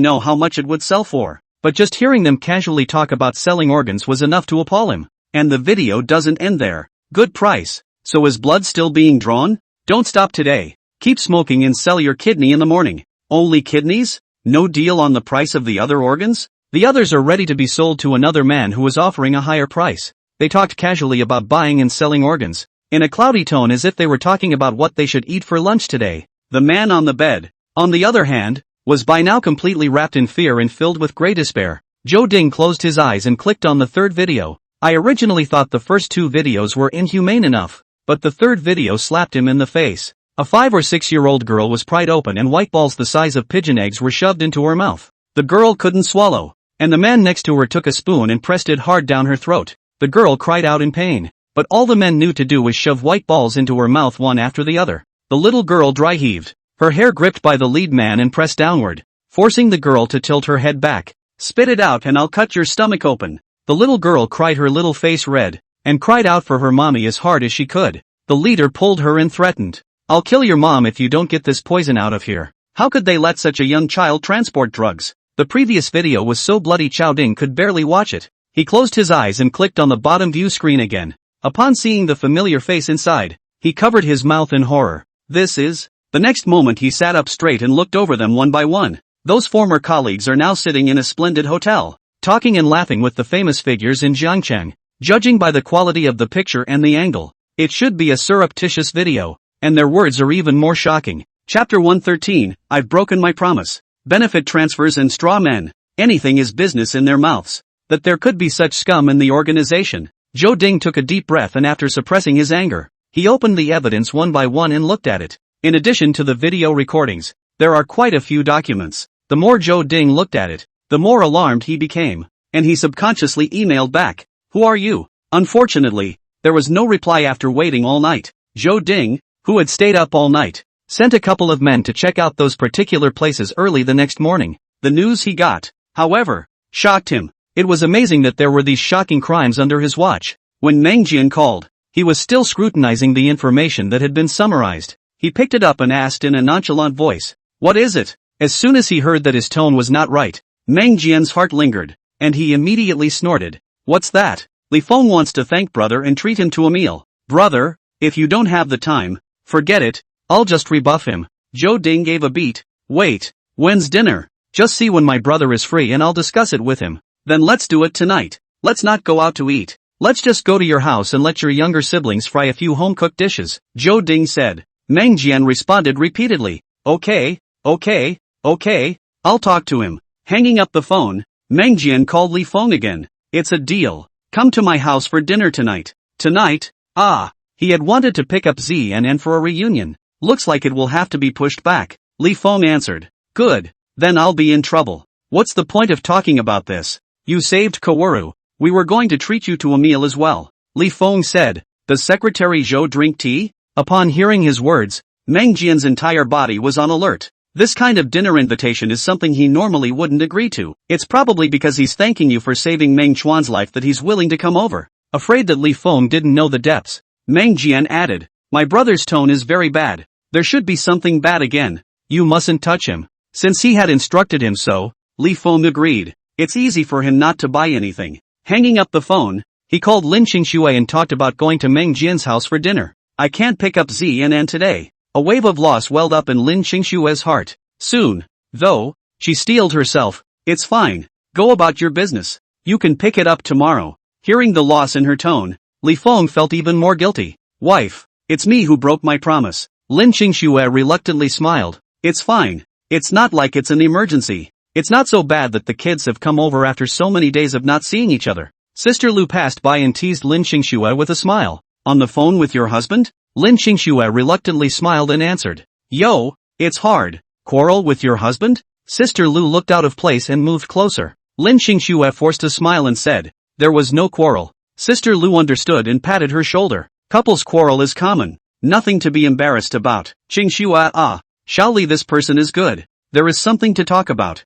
know how much it would sell for, but just hearing them casually talk about selling organs was enough to appall him. And the video doesn't end there. Good price. So is blood still being drawn? Don't stop today. Keep smoking and sell your kidney in the morning. Only kidneys? No deal on the price of the other organs? The others are ready to be sold to another man who is offering a higher price. They talked casually about buying and selling organs, in a cloudy tone as if they were talking about what they should eat for lunch today. The man on the bed, on the other hand, was by now completely wrapped in fear and filled with great despair. Zhou Ding closed his eyes and clicked on the third video. I originally thought the first two videos were inhumane enough, but the third video slapped him in the face. A 5 or 6-year-old girl was pried open and white balls the size of pigeon eggs were shoved into her mouth. The girl couldn't swallow, and the man next to her took a spoon and pressed it hard down her throat. The girl cried out in pain, but all the men knew to do was shove white balls into her mouth one after the other. The little girl dry heaved, her hair gripped by the lead man and pressed downward, forcing the girl to tilt her head back. Spit it out and I'll cut your stomach open. The little girl cried her little face red, and cried out for her mommy as hard as she could. The leader pulled her and threatened, I'll kill your mom if you don't get this poison out of here. How could they let such a young child transport drugs? The previous video was so bloody Zhou Ding could barely watch it. He closed his eyes and clicked on the bottom view screen again. Upon seeing the familiar face inside, he covered his mouth in horror. This is... The next moment he sat up straight and looked over them one by one. Those former colleagues are now sitting in a splendid hotel, talking and laughing with the famous figures in Jiangcheng. Judging by the quality of the picture and the angle, it should be a surreptitious video, and their words are even more shocking. Chapter 113, I've broken my promise. Benefit transfers and straw men. Anything is business in their mouths. That there could be such scum in the organization. Zhou Ding took a deep breath and after suppressing his anger, he opened the evidence one by one and looked at it. In addition to the video recordings, there are quite a few documents. The more Zhou Ding looked at it, the more alarmed he became, and he subconsciously emailed back, "Who are you?" Unfortunately, there was no reply after waiting all night. Zhou Ding, who had stayed up all night, sent a couple of men to check out those particular places early the next morning. The news he got, however, shocked him. It was amazing that there were these shocking crimes under his watch. When Meng Jian called, he was still scrutinizing the information that had been summarized. He picked it up and asked in a nonchalant voice, "What is it?" As soon as he heard that his tone was not right, Meng Jian's heart lingered, and he immediately snorted. "What's that?" "Li Feng wants to thank brother and treat him to a meal." "Brother, if you don't have the time, forget it, I'll just rebuff him." Zhou Ding gave a beat. "Wait, when's dinner?" "Just see when my brother is free and I'll discuss it with him." "Then let's do it tonight. Let's not go out to eat. Let's just go to your house and let your younger siblings fry a few home-cooked dishes," Zhou Ding said. Meng Jian responded repeatedly, "Okay, okay, okay, I'll talk to him." Hanging up the phone, Meng Jian called Li Feng again. "It's a deal. Come to my house for dinner tonight." Tonight? Ah, he had wanted to pick up Zian for a reunion. "Looks like it will have to be pushed back," Li Feng answered. "Good, then I'll be in trouble. What's the point of talking about this? You saved Kaworu. We were going to treat you to a meal as well," Li Feng said. "Does Secretary Zhou drink tea?" Upon hearing his words, Meng Jian's entire body was on alert. This kind of dinner invitation is something he normally wouldn't agree to. It's probably because he's thanking you for saving Meng Chuan's life that he's willing to come over. Afraid that Li Feng didn't know the depths, Meng Jian added, "My brother's tone is very bad. There should be something bad again. You mustn't touch him." Since he had instructed him so, Li Feng agreed. It's easy for him not to buy anything. Hanging up the phone, he called Lin Qingxue and talked about going to Meng Jian's house for dinner. "I can't pick up Zian today." A wave of loss welled up in Lin Qingxue's heart. Soon, though, she steeled herself. "It's fine. Go about your business. You can pick it up tomorrow." Hearing the loss in her tone, Li Feng felt even more guilty. "Wife, it's me who broke my promise." Lin Qingxue reluctantly smiled. "It's fine. It's not like it's an emergency. It's not so bad that the kids have come over after so many days of not seeing each other." Sister Lu passed by and teased Lin Qingxue with a smile. "On the phone with your husband?" Lin Qingxue reluctantly smiled and answered. "Yo, it's hard. Quarrel with your husband?" Sister Lu looked out of place and moved closer. Lin Qingxue forced a smile and said, "There was no quarrel." Sister Lu understood and patted her shoulder. "Couples quarrel is common. Nothing to be embarrassed about." Qingxue, Xiaoli, this person is good. There is something to talk about.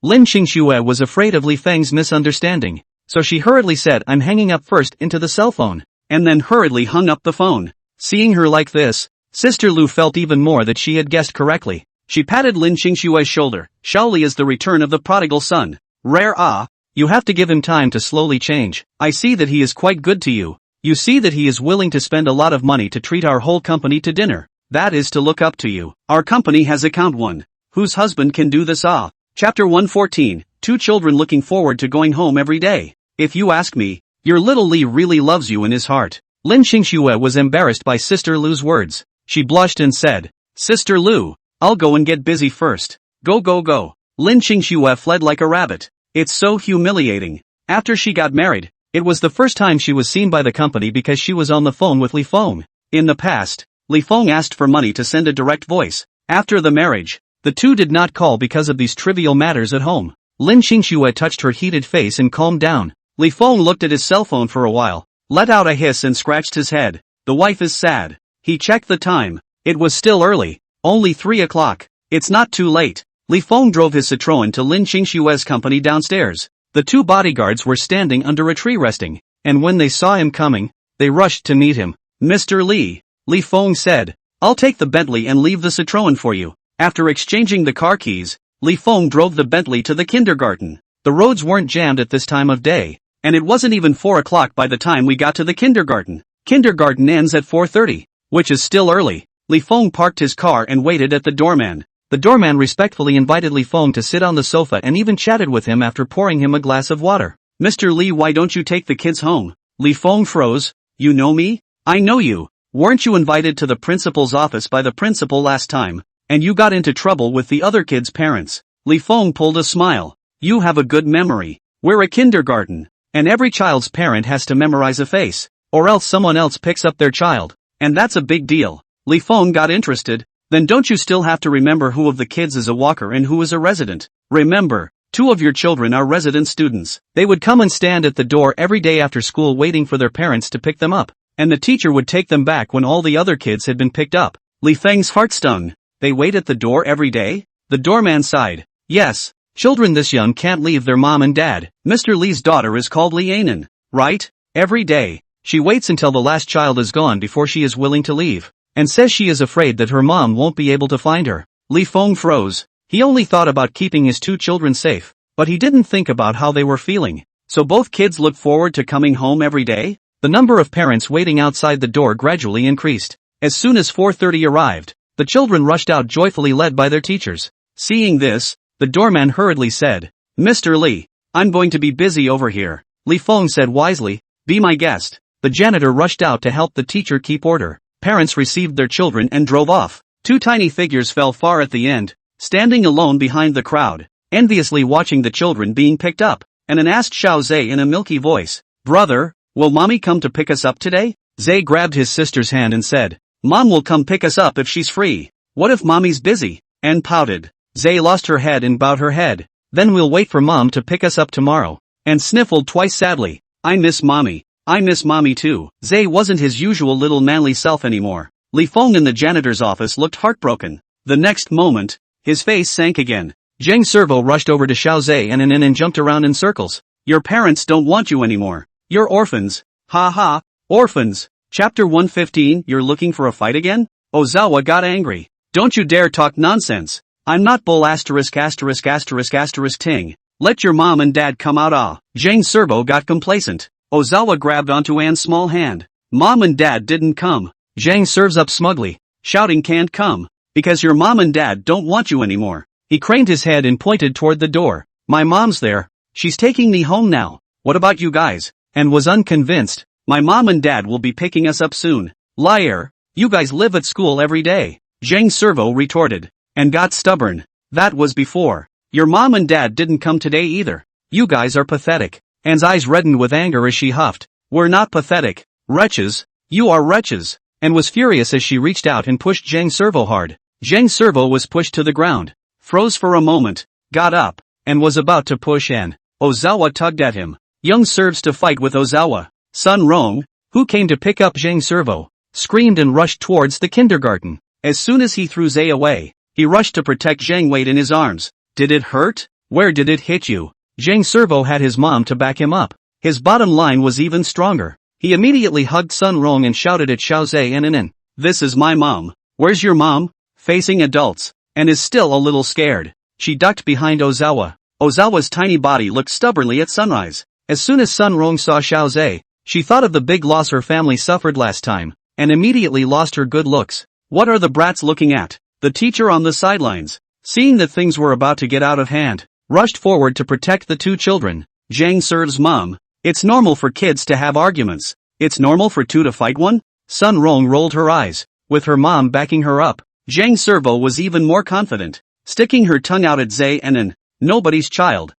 Lin Qingxue was afraid of Li Feng's misunderstanding, so she hurriedly said, "I'm hanging up first," into the cell phone, and then hurriedly hung up the phone. Seeing her like this, Sister Lu felt even more that she had guessed correctly. She patted Lin Qingxue's shoulder. "Xiaoli is the return of the prodigal son. Rare. You have to give him time to slowly change. I see that he is quite good to you. You see that he is willing to spend a lot of money to treat our whole company to dinner. That is to look up to you. Our company has account one. Whose husband can do this? Chapter 114, Two children looking forward to going home every day. "If you ask me, your little Li really loves you in his heart." Lin Qingxue was embarrassed by Sister Lu's words. She blushed and said, "Sister Lu, I'll go and get busy first." Go go go. Lin Qingxue fled like a rabbit. It's so humiliating. After she got married, it was the first time she was seen by the company because she was on the phone with Li Feng. In the past, Li Feng asked for money to send a direct voice. After the marriage, the two did not call because of these trivial matters at home. Lin Qingxue touched her heated face and calmed down. Li Feng looked at his cell phone for a while, let out a hiss and scratched his head. The wife is sad. He checked the time. It was still early. Only 3 o'clock. It's not too late. Li Feng drove his Citroën to Lin Qingxue's company downstairs. The two bodyguards were standing under a tree resting, and when they saw him coming, they rushed to meet him. "Mr. Li," Li Feng said, "I'll take the Bentley and leave the Citroën for you." After exchanging the car keys, Li Feng drove the Bentley to the kindergarten. The roads weren't jammed at this time of day, and it wasn't even 4 o'clock by the time we got to the kindergarten. Kindergarten ends at 4:30, which is still early. Li Feng parked his car and waited at the doorman. The doorman respectfully invited Li Feng to sit on the sofa and even chatted with him after pouring him a glass of water. "Mr. Li, why don't you take the kids home?" Li Feng froze. "You know me? I know you. Weren't you invited to the principal's office by the principal last time, and you got into trouble with the other kids' parents?" Li Feng pulled a smile. "You have a good memory. We're a kindergarten, and every child's parent has to memorize a face, or else someone else picks up their child, and that's a big deal." Li Feng got interested. Then don't you still have to remember who of the kids is a walker and who is a resident? Remember, 2 of your children are resident students. They would come and stand at the door every day after school waiting for their parents to pick them up, and the teacher would take them back when all the other kids had been picked up. Li Feng's heart stung. They wait at the door every day? The doorman sighed. Yes, children this young can't leave their mom and dad. Mr. Li's daughter is called Li Anan, right? Every day. She waits until the last child is gone before she is willing to leave, and says she is afraid that her mom won't be able to find her. Li Feng froze. He only thought about keeping his 2 children safe, but he didn't think about how they were feeling. So both kids look forward to coming home every day? The number of parents waiting outside the door gradually increased. As soon as 4:30 arrived, the children rushed out joyfully led by their teachers. Seeing this, the doorman hurriedly said, Mr. Li, I'm going to be busy over here. Li Feng said wisely, be my guest. The janitor rushed out to help the teacher keep order. Parents received their children and drove off. 2 tiny figures fell far at the end, standing alone behind the crowd, enviously watching the children being picked up, and an asked Xiao Zhe in a milky voice, Brother, will mommy come to pick us up today? Zhe grabbed his sister's hand and said, Mom will come pick us up if she's free. What if mommy's busy? And pouted. Zhe lost her head and bowed her head. Then we'll wait for mom to pick us up tomorrow. And sniffled twice sadly. I miss mommy. I miss mommy too. Zhe wasn't his usual little manly self anymore. Li Feng in the janitor's office looked heartbroken. The next moment, his face sank again. Zheng Servo rushed over to Xiao Zhe and jumped around in circles. Your parents don't want you anymore. You're orphans. Ha ha, orphans. Chapter 115. You're looking for a fight again? Ozawa got angry. Don't you dare talk nonsense. I'm not bull asterisk asterisk asterisk asterisk ting. Let your mom and dad come out. Ah. Zheng Servo got complacent. Ozawa grabbed onto Anne's small hand. Mom and dad didn't come. Zhang serves up smugly, shouting can't come, because your mom and dad don't want you anymore. He craned his head and pointed toward the door. My mom's there. She's taking me home now. What about you guys? And was unconvinced. My mom and dad will be picking us up soon. Liar. You guys live at school every day. Zhang Servo retorted. And got stubborn. That was before. Your mom and dad didn't come today either. You guys are pathetic. Anne's eyes reddened with anger as she huffed. We're not pathetic. Wretches. You are wretches. And was furious as she reached out and pushed Zhang Servo hard. Zhang Servo was pushed to the ground, froze for a moment, got up, and was about to push Anne. Ozawa tugged at him. Young serves to fight with Ozawa. Sun Rong, who came to pick up Zhang Servo, screamed and rushed towards the kindergarten. As soon as he threw Zhe away, he rushed to protect Zhang Wade in his arms. Did it hurt? Where did it hit you? Zhang Servo had his mom to back him up. His bottom line was even stronger. He immediately hugged Sun Rong and shouted at Xiao Zhe and This is my mom. Where's your mom? Facing adults, and is still a little scared. She ducked behind Ozawa. Ozawa's tiny body looked stubbornly at Sunrise. As soon as Sun Rong saw Xiao Zhe, she thought of the big loss her family suffered last time, and immediately lost her good looks. What are the brats looking at? The teacher on the sidelines, seeing that things were about to get out of hand, rushed forward to protect the 2 children. Zhang Serve's mom. It's normal for kids to have arguments. It's normal for 2 to fight one? Sun Rong rolled her eyes, with her mom backing her up. Zhang Servo was even more confident, sticking her tongue out at Zhe and nobody's child.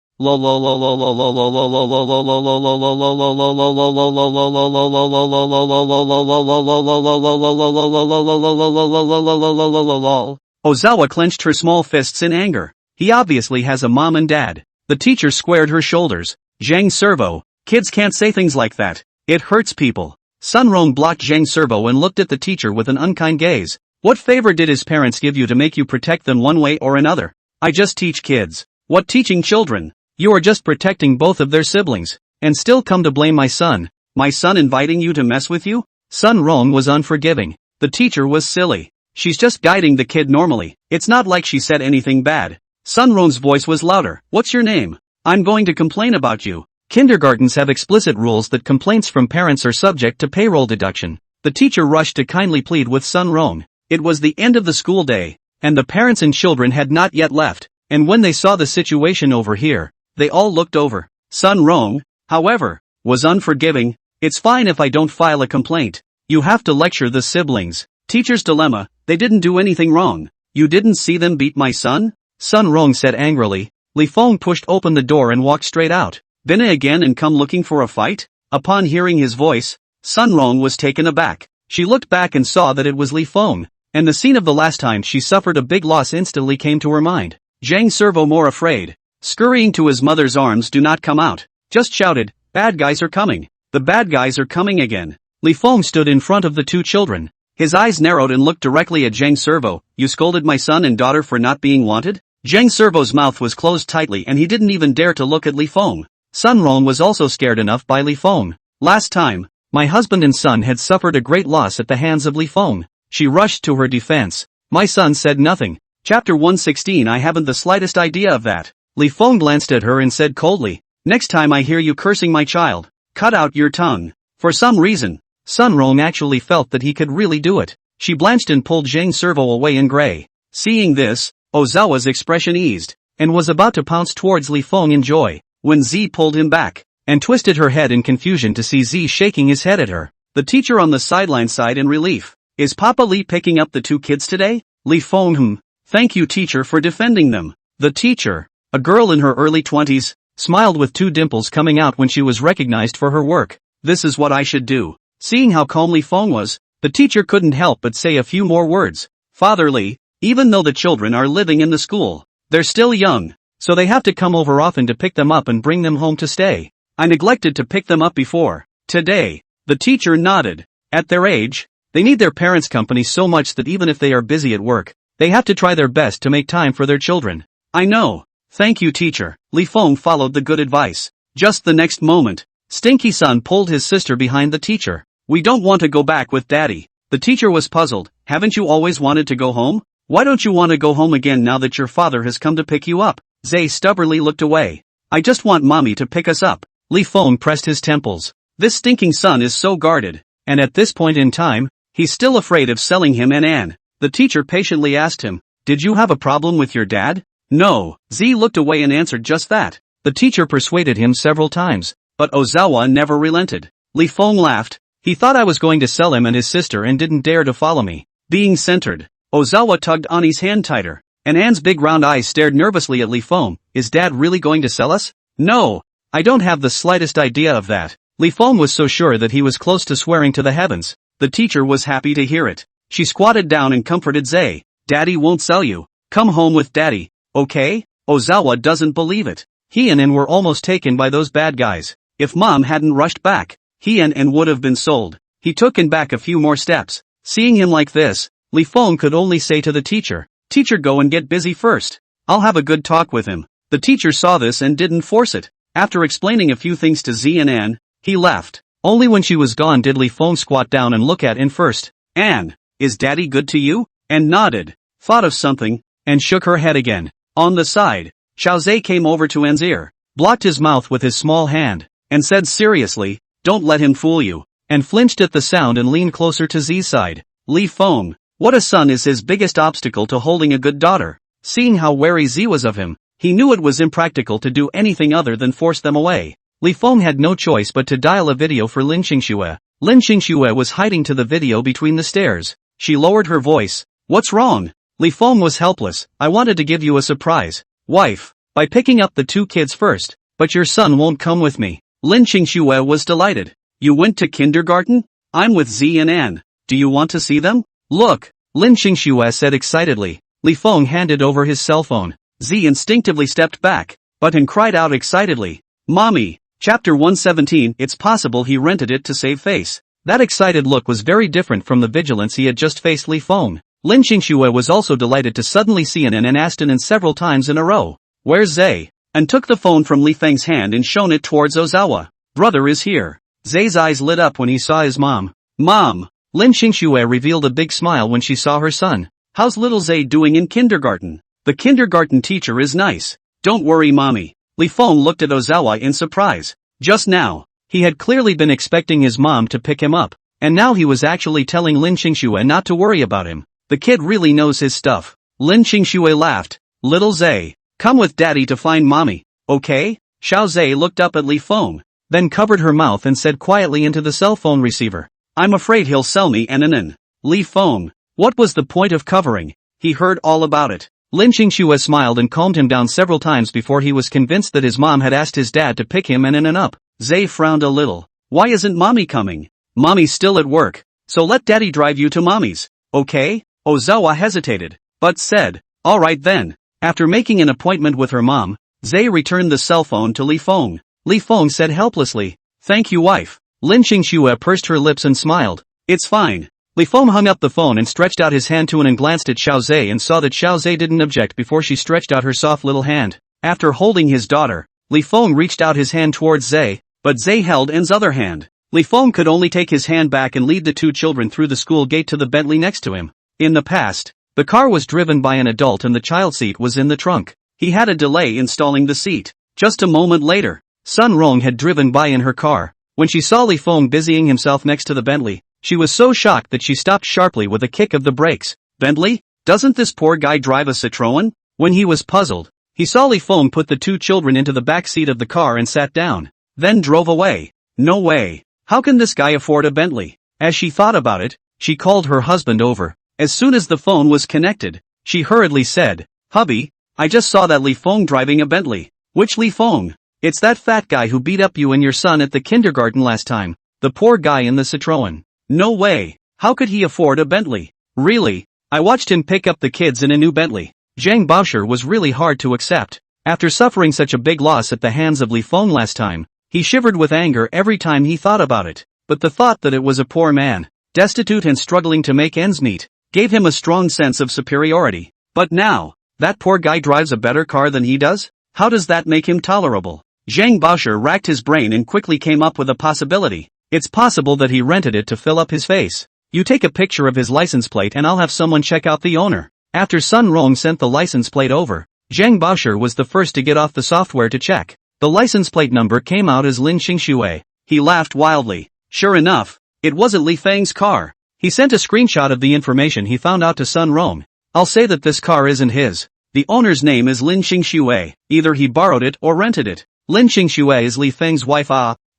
Ozawa clenched her small fists in anger. He obviously has a mom and dad. The teacher squared her shoulders. Zhang Servo, kids can't say things like that. It hurts people. Sun Rong blocked Zhang Servo and looked at the teacher with an unkind gaze. What favor did his parents give you to make you protect them one way or another? I just teach kids. What teaching children? You are just protecting both of their siblings, and still come to blame my son. My son inviting you to mess with you? Sun Rong was unforgiving. The teacher was silly. She's just guiding the kid normally. It's not like she said anything bad. Sun Rong's voice was louder. What's your name? I'm going to complain about you. Kindergartens have explicit rules that complaints from parents are subject to payroll deduction. The teacher rushed to kindly plead with Sun Rong. It was the end of the school day, and the parents and children had not yet left, and when they saw the situation over here, they all looked over. Sun Rong, however, was unforgiving. It's fine if I don't file a complaint. You have to lecture the siblings. Teacher's dilemma, they didn't do anything wrong. You didn't see them beat my son? Sun Rong said angrily. Li Feng pushed open the door and walked straight out. Been again and come looking for a fight? Upon hearing his voice, Sun Rong was taken aback. She looked back and saw that it was Li Feng. and the scene of the last time she suffered a big loss instantly came to her mind. Zhang Servo, more afraid, scurrying to his mother's arms, "Do not come out," just shouted, "Bad guys are coming. The bad guys are coming again." Li Feng stood in front of the two children. His eyes narrowed and looked directly at Zhang Servo. "You scolded my son and daughter for not being wanted?" Zhang Servo's mouth was closed tightly and he didn't even dare to look at Li Feng. Sun Rong was also scared enough by Li Feng. "Last time, my husband and son had suffered a great loss at the hands of Li Feng." She rushed to her defense. "My son said nothing." Chapter 116. I haven't the slightest idea of that. Li Feng glanced at her and said coldly, "Next time I hear you cursing my child, cut out your tongue." For some reason, Sun Rong actually felt that he could really do it. She blanched and pulled Zhang Servo away in gray. Seeing this, Ozawa's expression eased, and was about to pounce towards Li Feng in joy, when Z pulled him back, and twisted her head in confusion to see Z shaking his head at her. The teacher on the sideline sighed in relief. "Is Papa Li picking up the two kids today?" Li Feng, "Thank you, teacher, for defending them." The teacher, a girl in her early 20s, smiled with two dimples coming out when she was recognized for her work. "This is what I should do." Seeing how calm Li Feng was, the teacher couldn't help but say a few more words. "Father Li, even though the children are living in the school, they're still young, so they have to come over often to pick them up and bring them home to stay. I neglected to pick them up before. Today." The teacher nodded. At their age, they need their parents' company so much that even if they are busy at work, they have to try their best to make time for their children. "I know. Thank you, teacher." Li Feng followed the good advice. Just the next moment, Stinky Sun pulled his sister behind the teacher. "We don't want to go back with Daddy." The teacher was puzzled. "Haven't you always wanted to go home? Why don't you want to go home again now that your father has come to pick you up?" Zay stubbornly looked away. "I just want Mommy to pick us up." Li Feng pressed his temples. This stinking son is so guarded, and at this point in time, he's still afraid of selling him an An. The teacher patiently asked him, "Did you have a problem with your dad?" "No." Z looked away and answered just that. The teacher persuaded him several times, but Ozawa never relented. Li Feng laughed. "He thought I was going to sell him and his sister and didn't dare to follow me." Being centered, Ozawa tugged Ani's hand tighter, and Anne's big round eyes stared nervously at Li Feng. "Is Dad really going to sell us?" "No. I don't have the slightest idea of that." Li Feng was so sure that he was close to swearing to the heavens. The teacher was happy to hear it. She squatted down and comforted Zay. "Daddy won't sell you. Come home with Daddy, okay?" Ozawa doesn't believe it. He and An were almost taken by those bad guys. If Mom hadn't rushed back, he and An would have been sold. He took An back a few more steps. Seeing him like this, Li Feng could only say to the teacher, "Teacher, go and get busy first. I'll have a good talk with him." The teacher saw this and didn't force it. After explaining a few things to Z and An, he left. Only when she was gone did Li Feng squat down and look at An first. "An, is Daddy good to you?" An nodded, thought of something, and shook her head again. On the side, Xiaozhe came over to An's ear, blocked his mouth with his small hand, and said seriously, "Don't let him fool you," and flinched at the sound and leaned closer to Z's side. Li Feng, what a son is his biggest obstacle to holding a good daughter. Seeing how wary Z was of him, he knew it was impractical to do anything other than force them away. Li Feng had no choice but to dial a video for Lin Xingxue. Lin Xingxue was hiding to the video between the stairs. She lowered her voice. "What's wrong?" Li Feng was helpless. "I wanted to give you a surprise, wife, by picking up the two kids first, but your son won't come with me." Lin Xingxue was delighted. "You went to kindergarten? I'm with Z and An. Do you want to see them?" "Look," Lin Xingxue said excitedly. Li Feng handed over his cell phone. Z instinctively stepped back, but An cried out excitedly, "Mommy!" Chapter 117. It's possible he rented it to save face. That excited look was very different from the vigilance he had just faced Li Feng. Lin Xingxue was also delighted to suddenly see An and asked An several times in a row, "Where's Zay?" And took the phone from Li Feng's hand and shown it towards Ozawa. "Brother is here." Zay's eyes lit up when he saw his mom. "Mom!" Lin Xingxue revealed a big smile when she saw her son. "How's little Zay doing in kindergarten?" "The kindergarten teacher is nice. Don't worry, Mommy." Li Feng looked at Ozawa in surprise. Just now, he had clearly been expecting his mom to pick him up, and now he was actually telling Lin Xingxue not to worry about him. The kid really knows his stuff. Lin Xingxue laughed. "Little Zay, come with Daddy to find Mommy, okay?" Xiao Zay looked up at Li Feng, then covered her mouth and said quietly into the cell phone receiver, "I'm afraid he'll sell me an." Li Feng, what was the point of covering? He heard all about it. Lin Xingxue smiled and calmed him down several times before he was convinced that his mom had asked his dad to pick him and up. Zay frowned a little. "Why isn't Mommy coming?" "Mommy's still at work, so let Daddy drive you to Mommy's, okay?" Ozawa hesitated, but said, "Alright then." After making an appointment with her mom, Zay returned the cell phone to Li Feng. Li Feng said helplessly, "Thank you, wife." Lin Qingxue pursed her lips and smiled. "It's fine." Li Feng hung up the phone and stretched out his hand to and glanced at Xiao Zay and saw that Xiao Zay didn't object before she stretched out her soft little hand. After holding his daughter, Li Feng reached out his hand towards Zay, but Zay held N's other hand. Li Feng could only take his hand back and lead the two children through the school gate to the Bentley next to him. In the past, the car was driven by an adult and the child seat was in the trunk. He had a delay installing the seat. Just a moment later, Sun Rong had driven by in her car. When she saw Li Feng busying himself next to the Bentley, she was so shocked that she stopped sharply with a kick of the brakes. "Bentley? Doesn't this poor guy drive a Citroën?" When he was puzzled, he saw Li Feng put the two children into the back seat of the car and sat down, then drove away. No way. How can this guy afford a Bentley? As she thought about it, she called her husband over. As soon as the phone was connected, she hurriedly said, "Hubby, I just saw that Li Feng driving a Bentley." "Which Li Feng?" "It's that fat guy who beat up you and your son at the kindergarten last time. The poor guy in the Citroën." "No way. How could he afford a Bentley?" "Really? I watched him pick up the kids in a new Bentley." Zhang Baosher was really hard to accept. After suffering such a big loss at the hands of Li Feng last time, he shivered with anger every time he thought about it. But the thought that it was a poor man, destitute and struggling to make ends meet, gave him a strong sense of superiority. But now, that poor guy drives a better car than he does? How does that make him tolerable? Zhang Baosher racked his brain and quickly came up with a possibility. It's possible that he rented it to fill up his face. "You take a picture of his license plate and I'll have someone check out the owner." After Sun Rong sent the license plate over, Zhang Baosher was the first to get off the software to check. The license plate number came out as Lin Qingxue. He laughed wildly. Sure enough, it wasn't Li Feng's car. He sent a screenshot of the information he found out to Sun Rong. "I'll say that this car isn't his. The owner's name is Lin Qingxue. Either he borrowed it or rented it." Lin Qingxue is Li Feng's wife.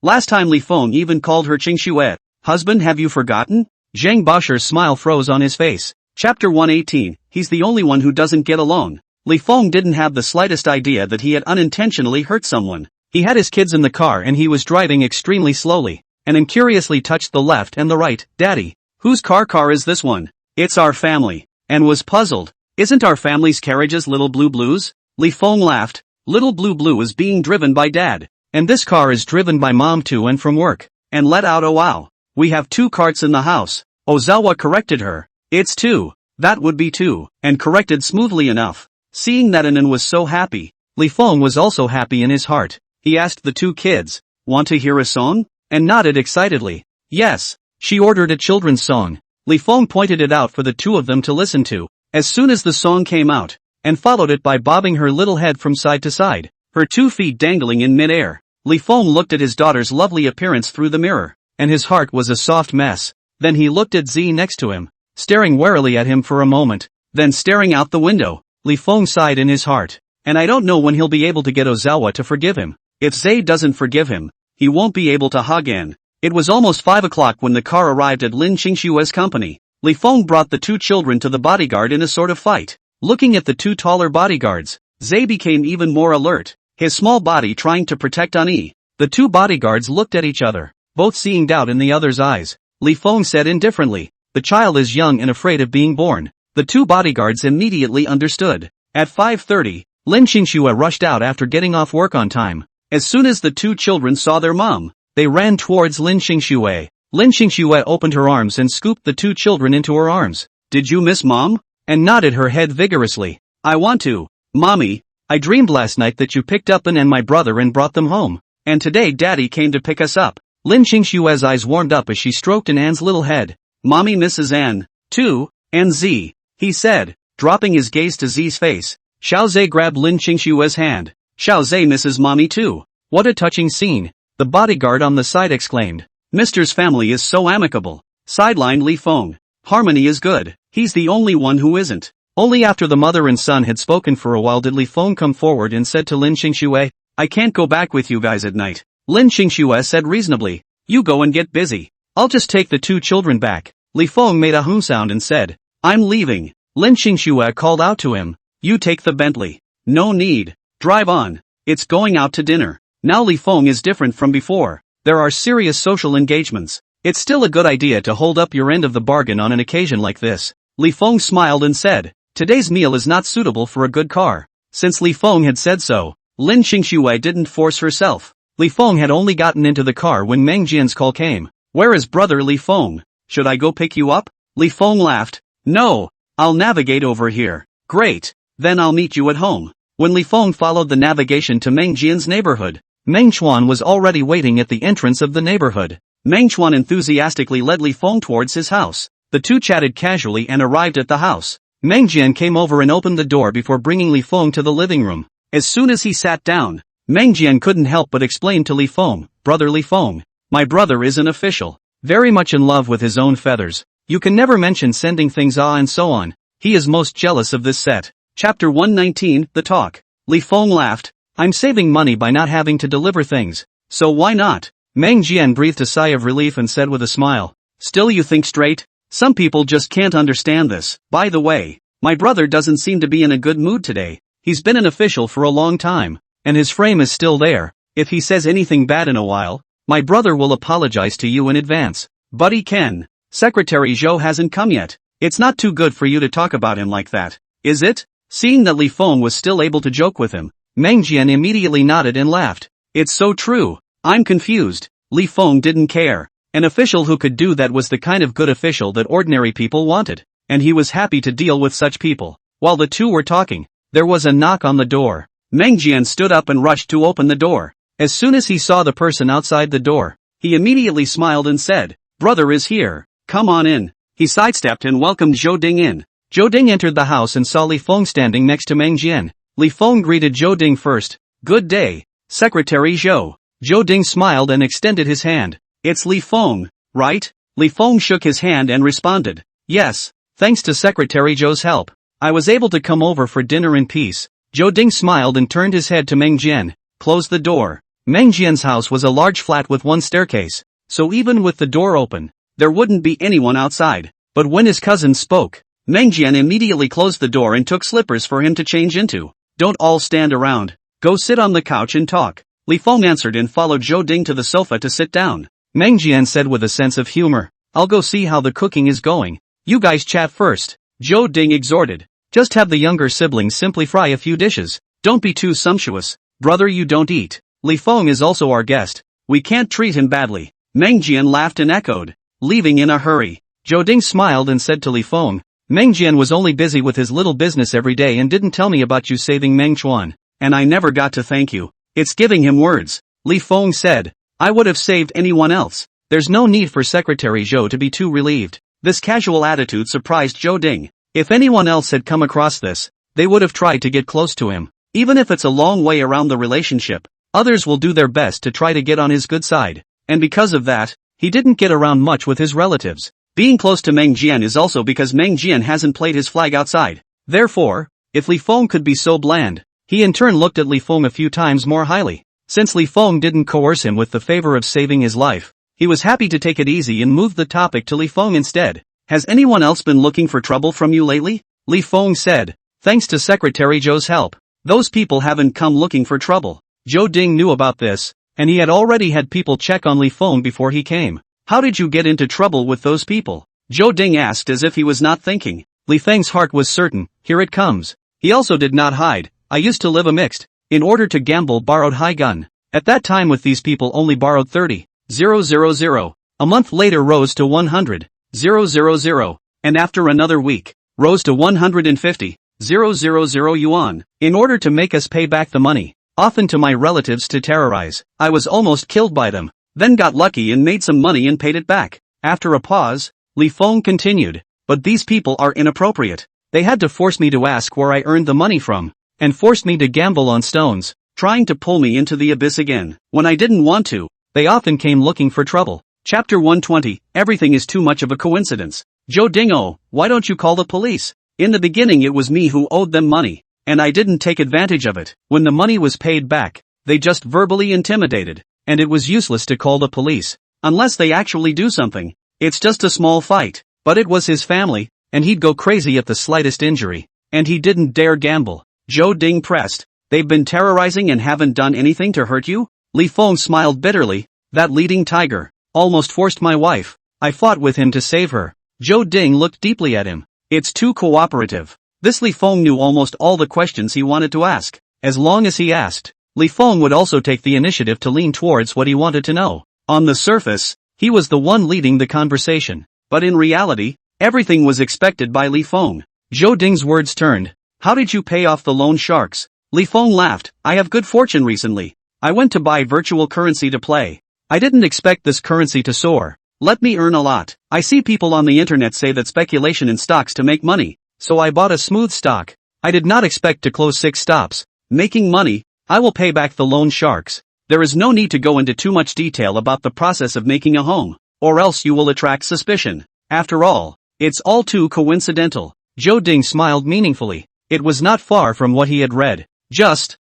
Last time Li Feng even called her Qingxue. "Husband, have you forgotten?" Zhang Baosher's smile froze on his face. Chapter 118, He's the only one who doesn't get along. Li Feng didn't have the slightest idea that he had unintentionally hurt someone. He had his kids in the car and he was driving extremely slowly, and incuriously touched the left and the right. "Daddy, whose car is this one?" "It's our family," and was puzzled. "Isn't our family's carriages Little Blue Blues?" Li Feng laughed. "Little Blue Blue is being driven by Dad. And this car is driven by Mom to and from work." And let out a wow. "We have 2 carts in the house." Ozawa corrected her. "It's 2. That would be 2, and corrected smoothly enough. Seeing that Anan was so happy, Li Feng was also happy in his heart. He asked the 2 kids, "Want to hear a song?" and nodded excitedly. Yes. She ordered a children's song. Li Feng pointed it out for the 2 of them to listen to. As soon as the song came out, and followed it by bobbing her little head from side to side, her 2 feet dangling in mid-air, Li Feng looked at his daughter's lovely appearance through the mirror, and his heart was a soft mess. Then he looked at Z next to him, staring warily at him for a moment, then staring out the window. Li Feng sighed in his heart. "And I don't know when he'll be able to get Ozawa to forgive him. If Z doesn't forgive him, he won't be able to hug N." It was almost 5 o'clock when the car arrived at Lin Qingxue's company. Li Feng brought the 2 children to the bodyguard in a sort of fight. Looking at the 2 taller bodyguards, Zay became even more alert, his small body trying to protect Ani. The 2 bodyguards looked at each other, both seeing doubt in the other's eyes. Li Feng said indifferently, "The child is young and afraid of being born." The 2 bodyguards immediately understood. At 5:30, Lin Qingxue rushed out after getting off work on time. As soon as the 2 children saw their mom, they ran towards Lin Qingxue. Lin Qingxue opened her arms and scooped the 2 children into her arms. "Did you miss Mom?" and nodded her head vigorously. "I want to. Mommy, I dreamed last night that you picked up An and my brother and brought them home. And today Daddy came to pick us up." Lin Qingxue's eyes warmed up as she stroked An's little head. "Mommy misses An, too, and Z," he said, dropping his gaze to Z's face. Xiao Zhe grabbed Lin Qingxue's hand. "Xiao Zhe misses Mommy too." "What a touching scene," the bodyguard on the side exclaimed. "Mister's family is so amicable," sidelined Li Feng. "Harmony is good. He's the only one who isn't." Only after the mother and son had spoken for a while did Li Feng come forward and said to Lin Qingxue, "I can't go back with you guys at night." Lin Qingxue said reasonably, "You go and get busy. I'll just take the 2 children back." Li Feng made a hum sound and said, "I'm leaving." Lin Qingxue called out to him, "You take the Bentley." "No need. Drive on. It's going out to dinner." Now Li Feng is different from before. There are serious social engagements. It's still a good idea to hold up your end of the bargain on an occasion like this. Li Feng smiled and said, today's meal is not suitable for a good car. Since Li Feng had said so, Lin Qingshui didn't force herself. Li Feng had only gotten into the car when Meng Jian's call came. Where is brother Li Feng? Should I go pick you up? Li Feng laughed. No, I'll navigate over here. Great, then I'll meet you at home. When Li Feng followed the navigation to Meng Jian's neighborhood, Meng Chuan was already waiting at the entrance of the neighborhood. Meng Chuan enthusiastically led Li Feng towards his house. The two chatted casually and arrived at the house. Meng Jian came over and opened the door before bringing Li Feng to the living room. As soon as he sat down, Meng Jian couldn't help but explain to Li Feng, brother Li Feng, my brother is an official, very much in love with his own feathers. You can never mention sending things and so on. He is most jealous of this set. Chapter 119, The Talk. Li Feng laughed. I'm saving money by not having to deliver things. So why not? Meng Jian breathed a sigh of relief and said with a smile. Still you think straight? Some people just can't understand this. By the way, my brother doesn't seem to be in a good mood today. He's been an official for a long time, and his frame is still there. If he says anything bad in a while, my brother will apologize to you in advance. Buddy Ken, Secretary Zhou hasn't come yet. It's not too good for you to talk about him like that, is it? Seeing that Li Feng was still able to joke with him, Meng Jian immediately nodded and laughed. It's so true. I'm confused. Li Feng didn't care. An official who could do that was the kind of good official that ordinary people wanted, and he was happy to deal with such people. While the two were talking, there was a knock on the door. Meng Jian stood up and rushed to open the door. As soon as he saw the person outside the door, he immediately smiled and said, brother is here, come on in. He sidestepped and welcomed Zhou Ding in. Zhou Ding entered the house and saw Li Feng standing next to Meng Jian. Li Feng greeted Zhou Ding first. Good day, Secretary Zhou. Zhou Ding smiled and extended his hand. It's Li Feng, right? Li Feng shook his hand and responded. Yes, thanks to Secretary Zhou's help, I was able to come over for dinner in peace. Zhou Ding smiled and turned his head to Meng Jian. Close the door. Meng Jian's house was a large flat with one staircase, so even with the door open, there wouldn't be anyone outside. But when his cousin spoke, Meng Jian immediately closed the door and took slippers for him to change into. Don't all stand around. Go sit on the couch and talk. Li Feng answered and followed Zhou Ding to the sofa to sit down. Meng Jian said with a sense of humor, I'll go see how the cooking is going. You guys chat first. Zhou Ding exhorted. Just have the younger siblings simply fry a few dishes. Don't be too sumptuous. Brother, you don't eat. Li Feng is also our guest. We can't treat him badly. Meng Jian laughed and echoed, leaving in a hurry. Zhou Ding smiled and said to Li Feng, Meng Jian was only busy with his little business every day and didn't tell me about you saving Meng Chuan, and I never got to thank you. It's giving him words. Li Feng said, I would have saved anyone else. There's no need for Secretary Zhou to be too relieved. This casual attitude surprised Zhou Ding. If anyone else had come across this, they would have tried to get close to him. Even if it's a long way around the relationship, others will do their best to try to get on his good side. And because of that, he didn't get around much with his relatives. Being close to Meng Jian is also because Meng Jian hasn't played his flag outside. Therefore, if Li Feng could be so bland, he in turn looked at Li Feng a few times more highly. Since Li Feng didn't coerce him with the favor of saving his life, he was happy to take it easy and moved the topic to Li Feng instead. Has anyone else been looking for trouble from you lately? Li Feng said. Thanks to Secretary Zhou's help, those people haven't come looking for trouble. Zhou Ding knew about this, and he had already had people check on Li Feng before he came. How did you get into trouble with those people? Zhou Ding asked as if he was not thinking. Li Feng's heart was certain, here it comes. He also did not hide. I used to live a mixed. In order to gamble, borrowed high gun. At that time with these people only borrowed 30,000. A month later rose to 100,000. And after another week, rose to 150,000 yuan. In order to make us pay back the money, often to my relatives to terrorize. I was almost killed by them. Then got lucky and made some money and paid it back. After a pause, Li Feng continued, but these people are inappropriate. They had to force me to ask where I earned the money from, and forced me to gamble on stones, trying to pull me into the abyss again. When I didn't want to, they often came looking for trouble. Chapter 120, Everything is too much of a coincidence. Zhou Ding, why don't you call the police? In the beginning it was me who owed them money, and I didn't take advantage of it. When the money was paid back, they just verbally intimidated. And it was useless to call the police, unless they actually do something. It's just a small fight, but it was his family, and he'd go crazy at the slightest injury, and he didn't dare gamble. Zhou Ding pressed, they've been terrorizing and haven't done anything to hurt you? Li Feng smiled bitterly, that leading tiger, almost forced my wife. I fought with him to save her. Zhou Ding looked deeply at him. It's too cooperative. This Li Feng knew almost all the questions he wanted to ask. As long as he asked, Li Feng would also take the initiative to lean towards what he wanted to know. On the surface, he was the one leading the conversation. But in reality, everything was expected by Li Feng. Zhou Ding's words turned. How did you pay off the loan sharks? Li Feng laughed. I have good fortune recently. I went to buy virtual currency to play. I didn't expect this currency to soar. Let me earn a lot. I see people on the internet say that speculation in stocks to make money, so I bought a smooth stock. I did not expect to close 6 stops. Making money, I will pay back the loan sharks. There is no need to go into too much detail about the process of making a home, or else you will attract suspicion. After all, it's all too coincidental. Zhou Ding smiled meaningfully. It was not far from what he had read.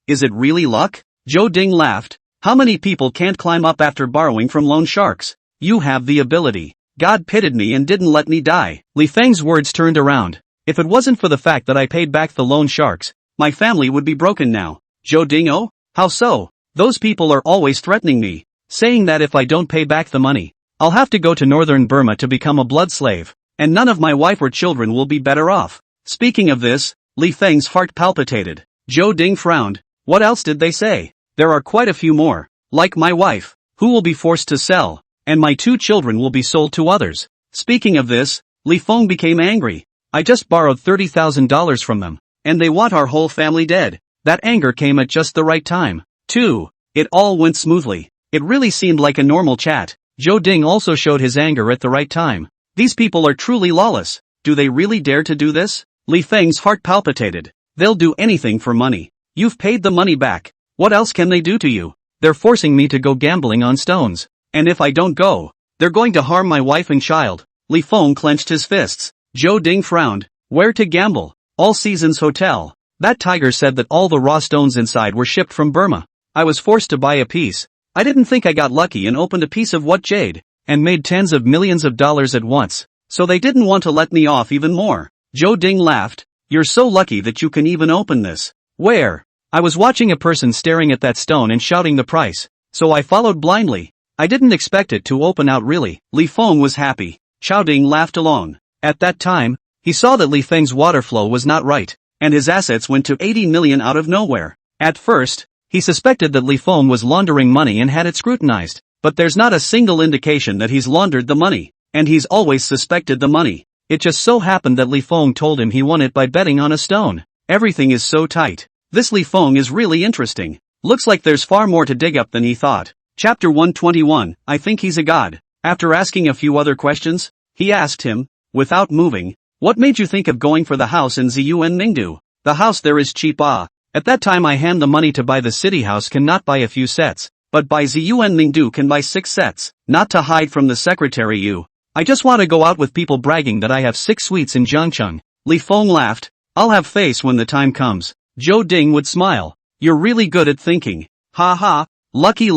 Is it really luck? Zhou Ding laughed. How many people can't climb up after borrowing from loan sharks? You have the ability. God pitied me and didn't let me die. Li Feng's words turned around. If it wasn't for the fact that I paid back the loan sharks, my family would be broken now. Zhou Ding, oh? How so? Those people are always threatening me, saying that if I don't pay back the money, I'll have to go to northern Burma to become a blood slave, and none of my wife or children will be better off. Speaking of this, Li Feng's heart palpitated. Zhou Ding frowned. What else did they say? There are quite a few more. Like my wife, who will be forced to sell, and my 2 children will be sold to others. Speaking of this, Li Feng became angry. I just borrowed $30,000 from them, and they want our whole family dead. That anger came at just the right time. 2. It all went smoothly. It really seemed like a normal chat. Zhou Ding also showed his anger at the right time. These people are truly lawless. Do they really dare to do this? Li Feng's heart palpitated. They'll do anything for money. You've paid the money back. What else can they do to you? They're forcing me to go gambling on stones. And if I don't go, they're going to harm my wife and child. Li Feng clenched his fists. Zhou Ding frowned. Where to gamble? All Seasons Hotel. That tiger said that all the raw stones inside were shipped from Burma. I was forced to buy a piece. I didn't think I got lucky and opened a piece of what jade, and made tens of millions of dollars at once. So they didn't want to let me off even more. Zhou Ding laughed. You're so lucky that you can even open this. Where? I was watching a person staring at that stone and shouting the price, so I followed blindly. I didn't expect it to open out really. Li Feng was happy. Zhou Ding laughed along. At that time, he saw that Li Feng's water flow was not right, and his assets went to 80 million out of nowhere. At first, he suspected that Li Feng was laundering money and had it scrutinized, but there's not a single indication that he's laundered the money, and he's always suspected the money. It just so happened that Li Feng told him he won it by betting on a stone. Everything is so tight. This Li Feng is really interesting. Looks like there's far more to dig up than he thought. Chapter 121, I think he's a god. After asking a few other questions, he asked him, without moving, what made you think of going for the house in Ziyu and Mingdu? The house there is cheap. At that time I hand the money to buy the city house cannot buy a few sets, but buy Ziyu and Mingdu can buy 6 sets. Not to hide from the secretary you. I just want to go out with people bragging that I have 6 suites in Jiangcheng. Li Feng laughed. I'll have face when the time comes. Zhou Ding would smile. You're really good at thinking. Ha ha. Lucky.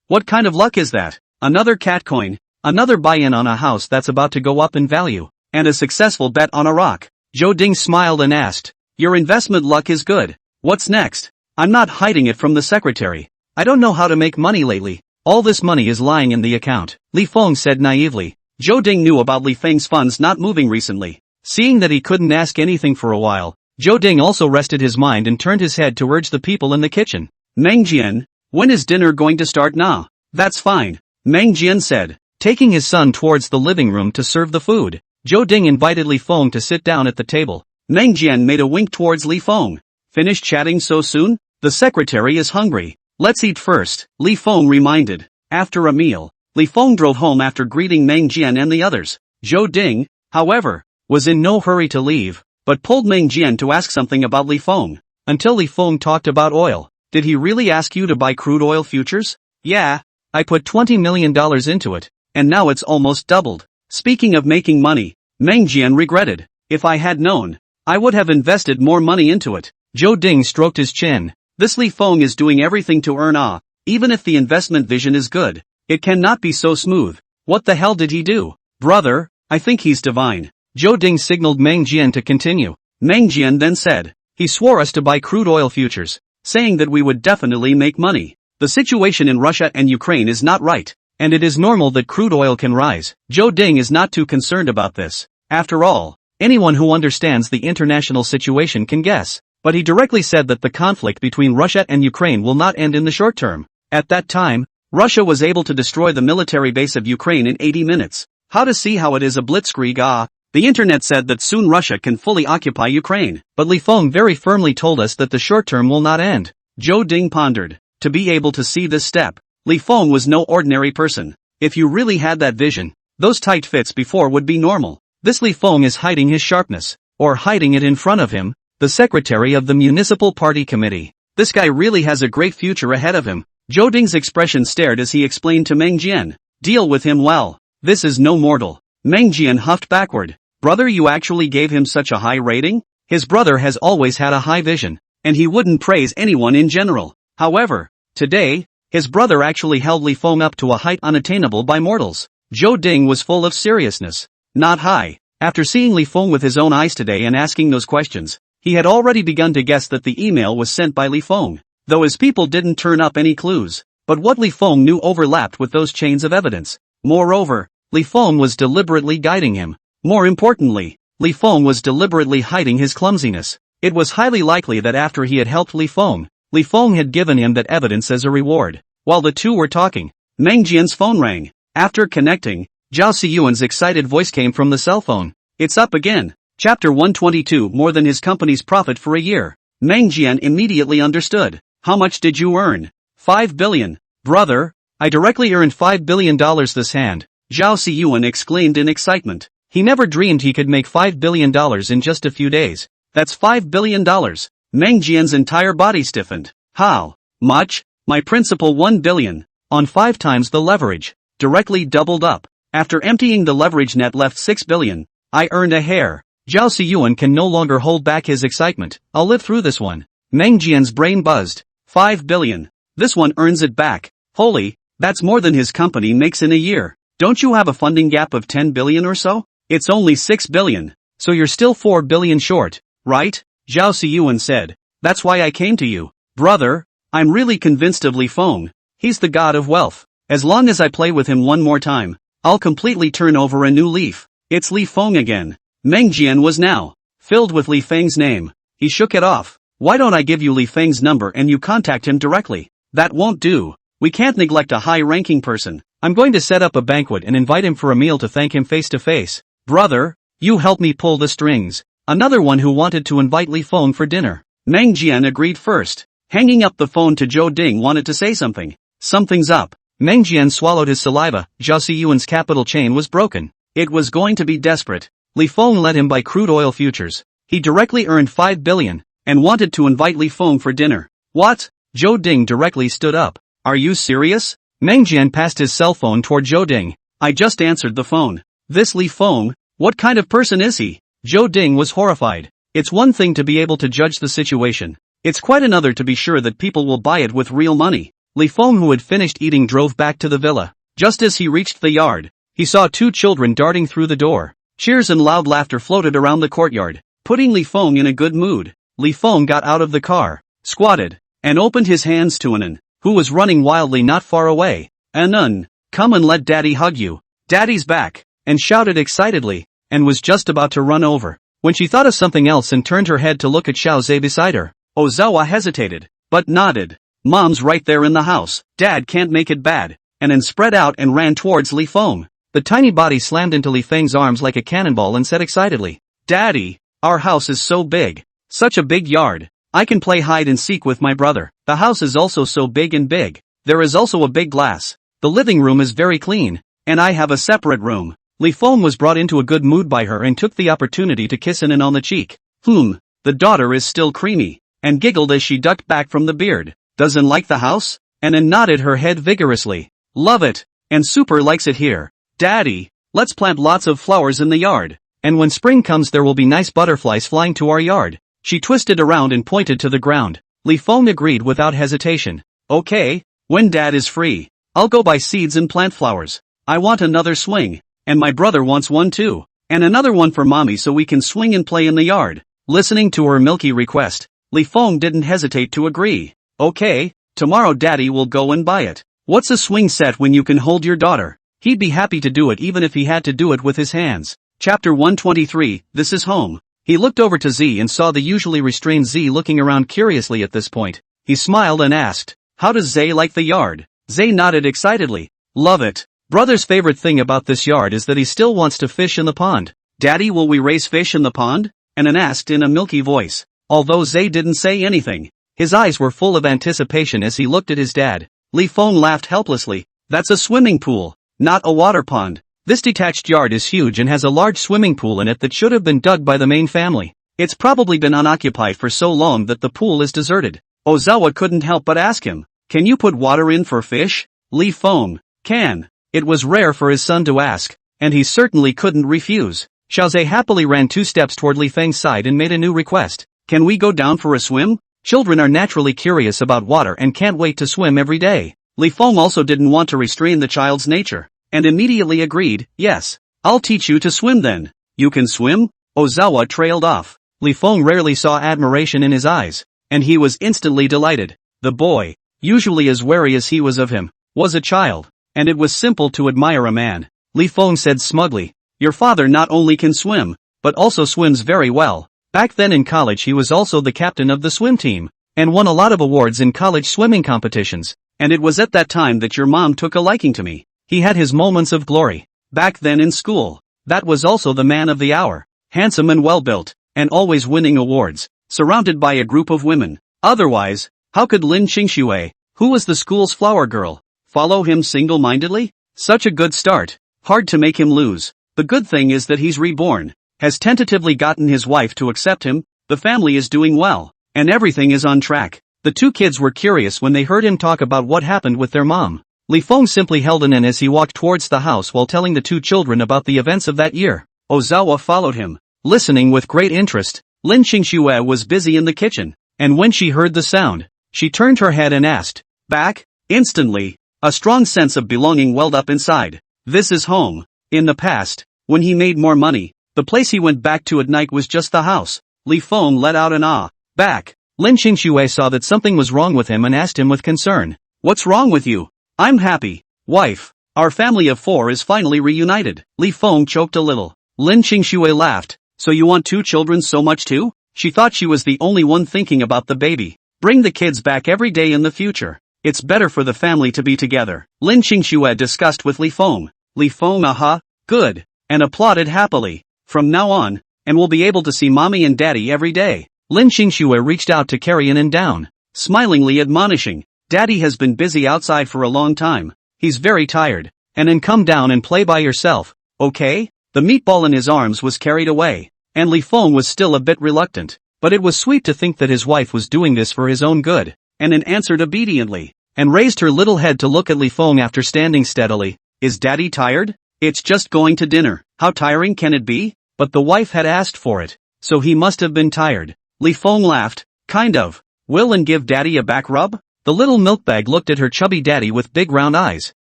What kind of luck is that? Another cat coin, another buy-in on a house that's about to go up in value, and a successful bet on a rock. Zhou Ding smiled and asked, your investment luck is good. What's next? I'm not hiding it from the secretary. I don't know how to make money lately. All this money is lying in the account. Li Feng said naively. Zhou Ding knew about Li Feng's funds not moving recently. Seeing that he couldn't ask anything for a while, Zhou Ding also rested his mind and turned his head towards the people in the kitchen. Meng Jian, when is dinner going to start now? That's fine, Meng Jian said, taking his son towards the living room to serve the food. Zhou Ding invited Li Feng to sit down at the table. Meng Jian made a wink towards Li Feng. Finished chatting so soon? The secretary is hungry. Let's eat first, Li Feng reminded. After a meal, Li Feng drove home after greeting Meng Jian and the others. Zhou Ding, however, was in no hurry to leave, but pulled Meng Jian to ask something about Li Feng. Until Li Feng talked about oil. Did he really ask you to buy crude oil futures? Yeah. I put $20 million into it, and now it's almost doubled. Speaking of making money, Meng Jian regretted. If I had known, I would have invested more money into it. Zhou Ding stroked his chin. This Li Feng is doing everything to earn even if the investment vision is good, it cannot be so smooth. What the hell did he do? Brother, I think he's divine. Zhou Ding signaled Meng Jian to continue. Meng Jian then said, he swore us to buy crude oil futures, saying that we would definitely make money. The situation in Russia and Ukraine is not right, and it is normal that crude oil can rise. Zhou Ding is not too concerned about this. After all, Anyone who understands the international situation can guess. But he directly said that the conflict between Russia and Ukraine will not end in the short term. At that time, Russia was able to destroy the military base of Ukraine in 80 minutes. How to see how it is a blitzkrieg? The internet said that soon Russia can fully occupy Ukraine. But Li Feng very firmly told us that the short term will not end. Zhou Ding pondered. To be able to see this step, Li Feng was no ordinary person. If you really had that vision, those tight fits before would be normal. This Li Feng is hiding his sharpness, or hiding it in front of him, the secretary of the municipal party committee. This guy really has a great future ahead of him. Zhou Ding's expression stared as he explained to Meng Jian. Deal with him well. This is no mortal. Meng Jian huffed backward. Brother, you actually gave him such a high rating? His brother has always had a high vision, and he wouldn't praise anyone in general. However, today, his brother actually held Li Feng up to a height unattainable by mortals. Zhou Ding was full of seriousness. Not high. After seeing Li Feng with his own eyes today and asking those questions, he had already begun to guess that the email was sent by Li Feng, though his people didn't turn up any clues. But what Li Feng knew overlapped with those chains of evidence. Moreover, Li Feng was deliberately guiding him. More importantly, Li Feng was deliberately hiding his clumsiness. It was highly likely that after he had helped Li Feng had given him that evidence as a reward. While the two were talking, Meng Jian's phone rang. After connecting, Zhao Siyuan's excited voice came from the cell phone. It's up again. Chapter 122. More than his company's profit for a year. Meng Jian immediately understood. How much did you earn? 5 billion. Brother, I directly earned $5 billion this hand. Zhao Siyuan exclaimed in excitement. He never dreamed he could make $5 billion in just a few days. That's $5 billion. Meng Jian's entire body stiffened. How much? My principal 1 billion. On 5 times the leverage. Directly doubled up. After emptying the leverage net left 6 billion. I earned a hair. Zhao Siyuan can no longer hold back his excitement. I'll live through this one. Meng Jian's brain buzzed. 5 billion. This one earns it back. Holy, that's more than his company makes in a year. Don't you have a funding gap of 10 billion or so? It's only 6 billion. So you're still 4 billion short, right? Zhao Siyuan said. That's why I came to you. Brother, I'm really convinced of Li Feng. He's the god of wealth. As long as I play with him one more time, I'll completely turn over a new leaf. It's Li Feng again. Meng Jian was now filled with Li Feng's name. He shook it off. Why don't I give you Li Feng's number and you contact him directly? That won't do. We can't neglect a high-ranking person. I'm going to set up a banquet and invite him for a meal to thank him face to face. Brother, you help me pull the strings. Another one who wanted to invite Li Feng for dinner. Meng Jian agreed first. Hanging up the phone to Zhou Ding wanted to say something. Something's up. Meng Jian swallowed his saliva. Zhao Siyuan's capital chain was broken. It was going to be desperate. Li Feng let him buy crude oil futures. He directly earned 5 billion, and wanted to invite Li Feng for dinner. What? Zhou Ding directly stood up. Are you serious? Meng Jian passed his cell phone toward Zhou Ding. I just answered the phone. This Li Feng? What kind of person is he? Zhou Ding was horrified. It's one thing to be able to judge the situation. It's quite another to be sure that people will buy it with real money. Li Feng, who had finished eating, drove back to the villa. Just as he reached the yard, he saw 2 children darting through the door. Cheers and loud laughter floated around the courtyard, putting Li Feng in a good mood. Li Feng got out of the car, squatted, and opened his hands to Anan, who was running wildly not far away. Anan, come and let Daddy hug you. Daddy's back, and shouted excitedly, and was just about to run over, when she thought of something else and turned her head to look at Xiao Zhe beside her. Ozawa hesitated, but nodded. Mom's right there in the house. Dad can't make it bad. Anan spread out and ran towards Li Feng. The tiny body slammed into Li Feng's arms like a cannonball and said excitedly, Daddy, our house is so big. Such a big yard. I can play hide and seek with my brother. The house is also so big and big. There is also a big glass. The living room is very clean. And I have a separate room. Li Feng was brought into a good mood by her and took the opportunity to kiss Anan on the cheek. The daughter is still creamy. And giggled as she ducked back from the beard. Doesn't like the house? Anan nodded her head vigorously. Love it. And super likes it here. Daddy, let's plant lots of flowers in the yard. And when spring comes there will be nice butterflies flying to our yard. She twisted around and pointed to the ground. Li Feng agreed without hesitation. Okay, when Dad is free, I'll go buy seeds and plant flowers. I want another swing. And my brother wants one too. And another one for Mommy so we can swing and play in the yard. Listening to her milky request, Li Feng didn't hesitate to agree. Okay, tomorrow Daddy will go and buy it. What's a swing set when you can hold your daughter? He'd be happy to do it even if he had to do it with his hands. Chapter 123, This is Home. He looked over to Z and saw the usually restrained Z looking around curiously at this point. He smiled and asked, "How does Zay like the yard?" Zay nodded excitedly. "Love it. Brother's favorite thing about this yard is that he still wants to fish in the pond." "Daddy, will we raise fish in the pond?" Anan asked in a milky voice. Although Zay didn't say anything, his eyes were full of anticipation as he looked at his dad. Li Feng laughed helplessly. "That's a swimming pool, not a water pond. This detached yard is huge and has a large swimming pool in it that should have been dug by the main family. It's probably been unoccupied for so long that the pool is deserted." Ozawa couldn't help but ask him, "Can you put water in for fish?" Li Feng can. It was rare for his son to ask, and he certainly couldn't refuse. Xiaozhe happily ran 2 steps toward Li Feng's side and made a new request. "Can we go down for a swim?" Children are naturally curious about water and can't wait to swim every day. Li Feng also didn't want to restrain the child's nature, and immediately agreed, "Yes. I'll teach you to swim then." "You can swim?" Ozawa trailed off. Li Feng rarely saw admiration in his eyes, and he was instantly delighted. The boy, usually as wary as he was of him, was a child, and it was simple to admire a man. Li Feng said smugly, "Your father not only can swim, but also swims very well." Back then in college he was also the captain of the swim team, and won a lot of awards in college swimming competitions, and it was at that time that your mom took a liking to me. He had his moments of glory. Back then in school, that was also the man of the hour, handsome and well-built, and always winning awards, surrounded by a group of women. Otherwise, how could Lin Qingxue, who was the school's flower girl, follow him single-mindedly? Such a good start. Hard to make him lose. The good thing is that he's reborn, has tentatively gotten his wife to accept him, the family is doing well, and everything is on track. The 2 kids were curious when they heard him talk about what happened with their mom. Li Feng simply held an in as he walked towards the house while telling the 2 children about the events of that year. Ozawa followed him, listening with great interest. Lin Qingxue was busy in the kitchen, and when she heard the sound, she turned her head and asked, "Back?" Instantly, a strong sense of belonging welled up inside. This is home. In the past, when he made more money, the place he went back to at night was just the house. Li Feng let out an ah. "Back." Lin Qingxue saw that something was wrong with him and asked him with concern, "What's wrong with you?" "I'm happy, wife. Our family of 4 is finally reunited." Li Feng choked a little. Lin Qingxue laughed. "So you want 2 children so much too?" She thought she was the only one thinking about the baby. "Bring the kids back every day in the future. It's better for the family to be together." Lin Qingxue discussed with Li Feng. Li Feng aha, good, and applauded happily. "From now on, and we'll be able to see mommy and daddy every day." Lin Qingxue reached out to carry Anan down, smilingly admonishing, "Daddy has been busy outside for a long time. He's very tired. Anan, come down and play by yourself, okay?" The meatball in his arms was carried away, and Li Feng was still a bit reluctant, but it was sweet to think that his wife was doing this for his own good. Anan answered obediently, and raised her little head to look at Li Feng after standing steadily. "Is daddy tired?" "It's just going to dinner." How tiring can it be? But the wife had asked for it, so he must have been tired. Li Feng laughed, "Kind of. Will and give daddy a back rub?" The little milkbag looked at her chubby daddy with big round eyes.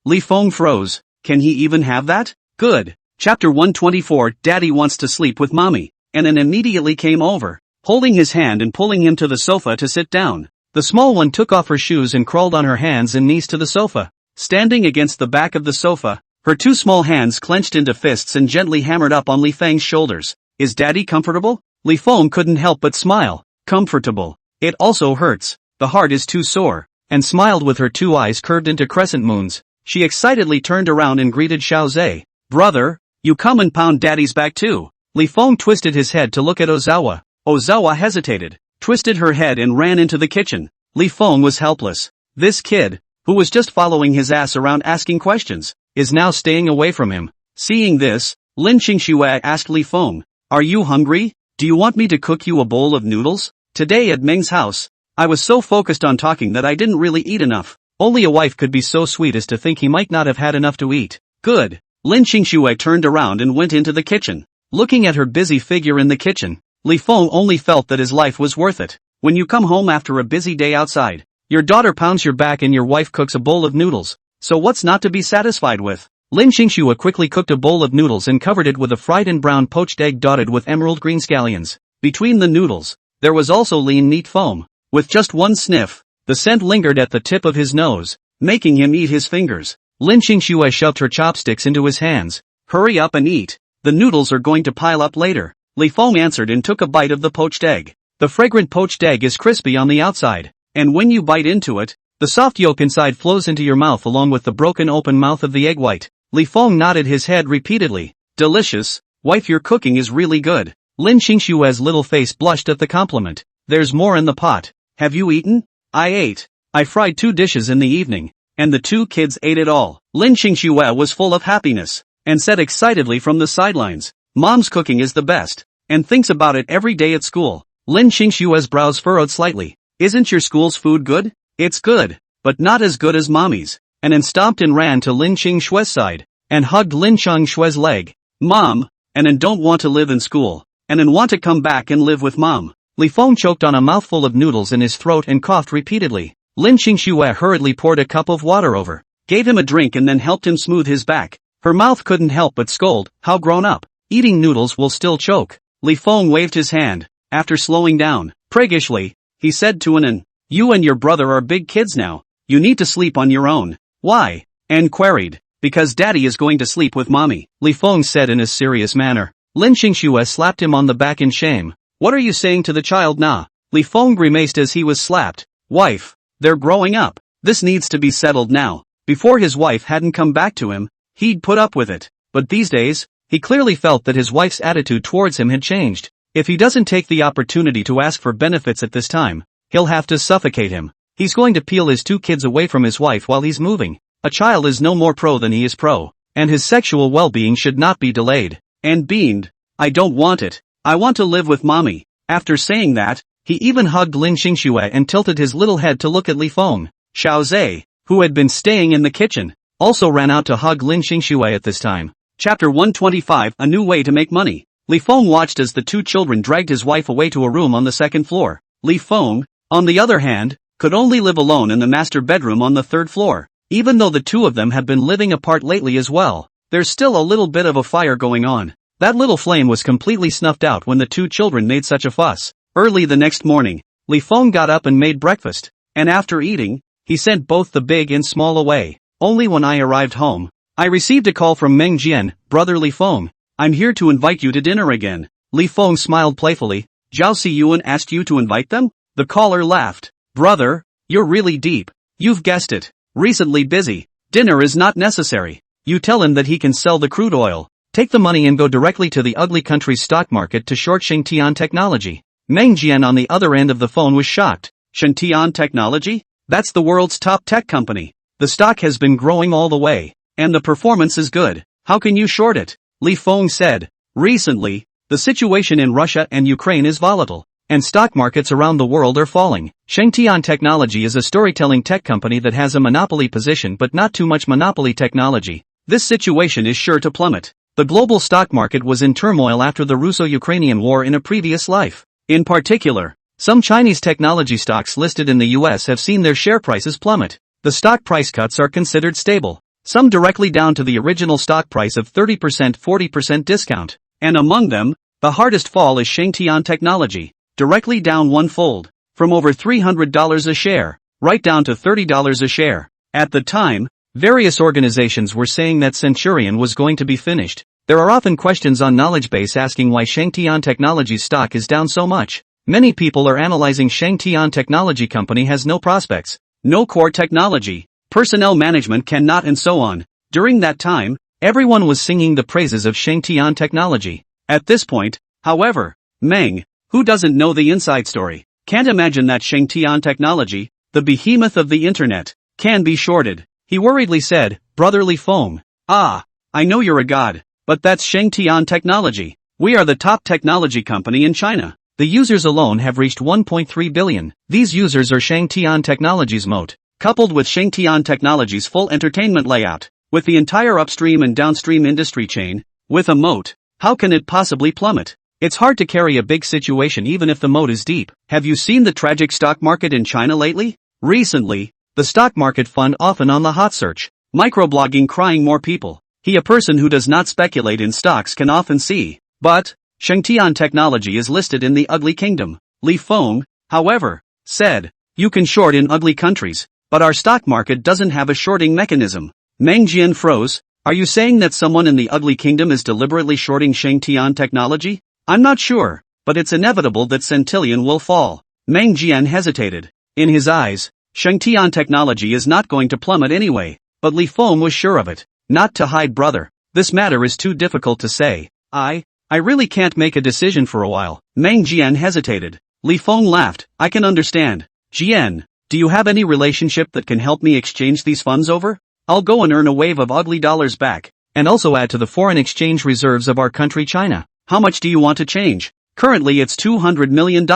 Li Feng froze. Can he even have that? Good. Chapter 124, Daddy wants to sleep with mommy. Anan immediately came over, holding his hand and pulling him to the sofa to sit down. The small one took off her shoes and crawled on her hands and knees to the sofa. Standing against the back of the sofa, her 2 small hands clenched into fists and gently hammered up on Li Feng's shoulders. "Is daddy comfortable?" Li Feng couldn't help but smile. "Comfortable. It also hurts. The heart is too sore," and smiled with her 2 eyes curved into crescent moons. She excitedly turned around and greeted Xiaozhe. "Brother, you come and pound daddy's back too." Li Feng twisted his head to look at Ozawa. Ozawa hesitated, twisted her head and ran into the kitchen. Li Feng was helpless. This kid, who was just following his ass around asking questions, is now staying away from him. Seeing this, Lin Qingxue asked Li Feng, "Are you hungry? Do you want me to cook you a bowl of noodles?" Today at Meng's house, I was so focused on talking that I didn't really eat enough. Only a wife could be so sweet as to think he might not have had enough to eat. Good. Lin Qingxue turned around and went into the kitchen. Looking at her busy figure in the kitchen, Li Feng only felt that his life was worth it. When you come home after a busy day outside, your daughter pounds your back and your wife cooks a bowl of noodles. So what's not to be satisfied with? Lin Qingxue quickly cooked a bowl of noodles and covered it with a fried and brown poached egg dotted with emerald green scallions. Between the noodles, there was also lean meat foam. With just one sniff, the scent lingered at the tip of his nose, making him eat his fingers. Lin Qingxue shoved her chopsticks into his hands. "Hurry up and eat. The noodles are going to pile up later. Li Feng answered and took a bite of the poached egg. The fragrant poached egg is crispy on the outside, and when you bite into it, the soft yolk inside flows into your mouth along with the broken open mouth of the egg white. Li Feng nodded his head repeatedly. Delicious, wife, your cooking is really good. Lin Xingshue's little face blushed at the compliment. There's more in the pot. Have you eaten? I ate. I fried 2 dishes in the evening, and the 2 kids ate it all. Lin Xingxue was full of happiness, and said excitedly from the sidelines, Mom's cooking is the best, and thinks about it every day at school. Lin Xingshue's brows furrowed slightly. Isn't your school's food good? It's good, but not as good as Mommy's. And then stomped and ran to Lin Xingshue's side, and hugged Lin Xingshue's leg. Mom, and don't want to live in school, and then want to come back and live with Mom. Li Feng choked on a mouthful of noodles in his throat and coughed repeatedly. Lin Xingxue hurriedly poured a cup of water over, gave him a drink and then helped him smooth his back. Her mouth couldn't help but scold, how grown up. Eating noodles will still choke. Li Feng waved his hand. After slowing down, priggishly, he said to Anan, you and your brother are big kids now. You need to sleep on your own. Why? Anne queried. Because daddy is going to sleep with mommy, Li Feng said in a serious manner. Lin Xingxue slapped him on the back in shame. What are you saying to the child na? Li Feng grimaced as he was slapped. Wife, they're growing up. This needs to be settled now. Before his wife hadn't come back to him, he'd put up with it. But these days, he clearly felt that his wife's attitude towards him had changed. If he doesn't take the opportunity to ask for benefits at this time, he'll have to suffocate him. He's going to peel his 2 kids away from his wife while he's moving. A child is no more pro than he is pro, and his sexual well-being should not be delayed. And beamed. I don't want it. I want to live with mommy. After saying that, he even hugged Lin Xingxue and tilted his little head to look at Li Feng. Xiao Zhe, who had been staying in the kitchen, also ran out to hug Lin Xingxue at this time. Chapter 125, A New Way to Make Money. Li Feng watched as the 2 children dragged his wife away to a room on the 2nd floor. Li Feng, on the other hand, could only live alone in the master bedroom on the 3rd floor. Even though the 2 of them had been living apart lately as well, there's still a little bit of a fire going on. That little flame was completely snuffed out when the 2 children made such a fuss. Early the next morning, Li Feng got up and made breakfast, and after eating, he sent both the big and small away. Only when I arrived home, I received a call from Meng Jian, brother Li Feng. I'm here to invite you to dinner again. Li Feng smiled playfully. Zhao Xiyuan asked you to invite them? The caller laughed. Brother, you're really deep. You've guessed it. Recently busy. Dinner is not necessary. You tell him that he can sell the crude oil. Take the money and go directly to the ugly country's stock market to short Shengtian Technology. Meng Jian on the other end of the phone was shocked. Shengtian Technology? That's the world's top tech company. The stock has been growing all the way, and the performance is good. How can you short it? Li Feng said. Recently, the situation in Russia and Ukraine is volatile, and stock markets around the world are falling. Shengtian Technology is a storytelling tech company that has a monopoly position but not too much monopoly technology. This situation is sure to plummet. The global stock market was in turmoil after the Russo-Ukrainian war in a previous life. In particular, some Chinese technology stocks listed in the US have seen their share prices plummet. The stock price cuts are considered stable, some directly down to the original stock price of 30%-40% discount. And among them, the hardest fall is Shengtian Technology, directly down 1-fold, from over $300 a share, right down to $30 a share. At the time, various organizations were saying that Centurion was going to be finished. There are often questions on knowledge base asking why Shengtian Technology's stock is down so much. Many people are analyzing Shengtian Technology company has no prospects, no core technology, personnel management cannot and so on. During that time, everyone was singing the praises of Shengtian Technology. At this point, however, Meng, who doesn't know the inside story, can't imagine that Shengtian Technology, the behemoth of the internet, can be shorted. He worriedly said, Brother Li Feng, I know you're a god, but that's Shengtian Technology. We are the top technology company in China. The users alone have reached 1.3 billion. These users are Shengtian Technology's moat, coupled with Shengtian Technology's full entertainment layout, with the entire upstream and downstream industry chain, with a moat. How can it possibly plummet? It's hard to carry a big situation even if the moat is deep. Have you seen the tragic stock market in China lately? Recently, the stock market fund often on the hot search. Microblogging crying more people. A person who does not speculate in stocks can often see. But, Shengtian Technology is listed in the ugly kingdom. Li Feng, however, said, you can short in ugly countries, but our stock market doesn't have a shorting mechanism. Meng Jian froze. Are you saying that someone in the ugly kingdom is deliberately shorting Shangtian technology? I'm not sure, but it's inevitable that Centillion will fall. Meng Jian hesitated. In his eyes, Shangtian technology is not going to plummet anyway, but Li Feng was sure of it. Not to hide, brother. This matter is too difficult to say. I really can't make a decision for a while. Meng Jian hesitated. Li Feng laughed. I can understand. Jian, do you have any relationship that can help me exchange these funds over? I'll go and earn a wave of ugly dollars back, and also add to the foreign exchange reserves of our country China. How much do you want to change? Currently it's $200 million,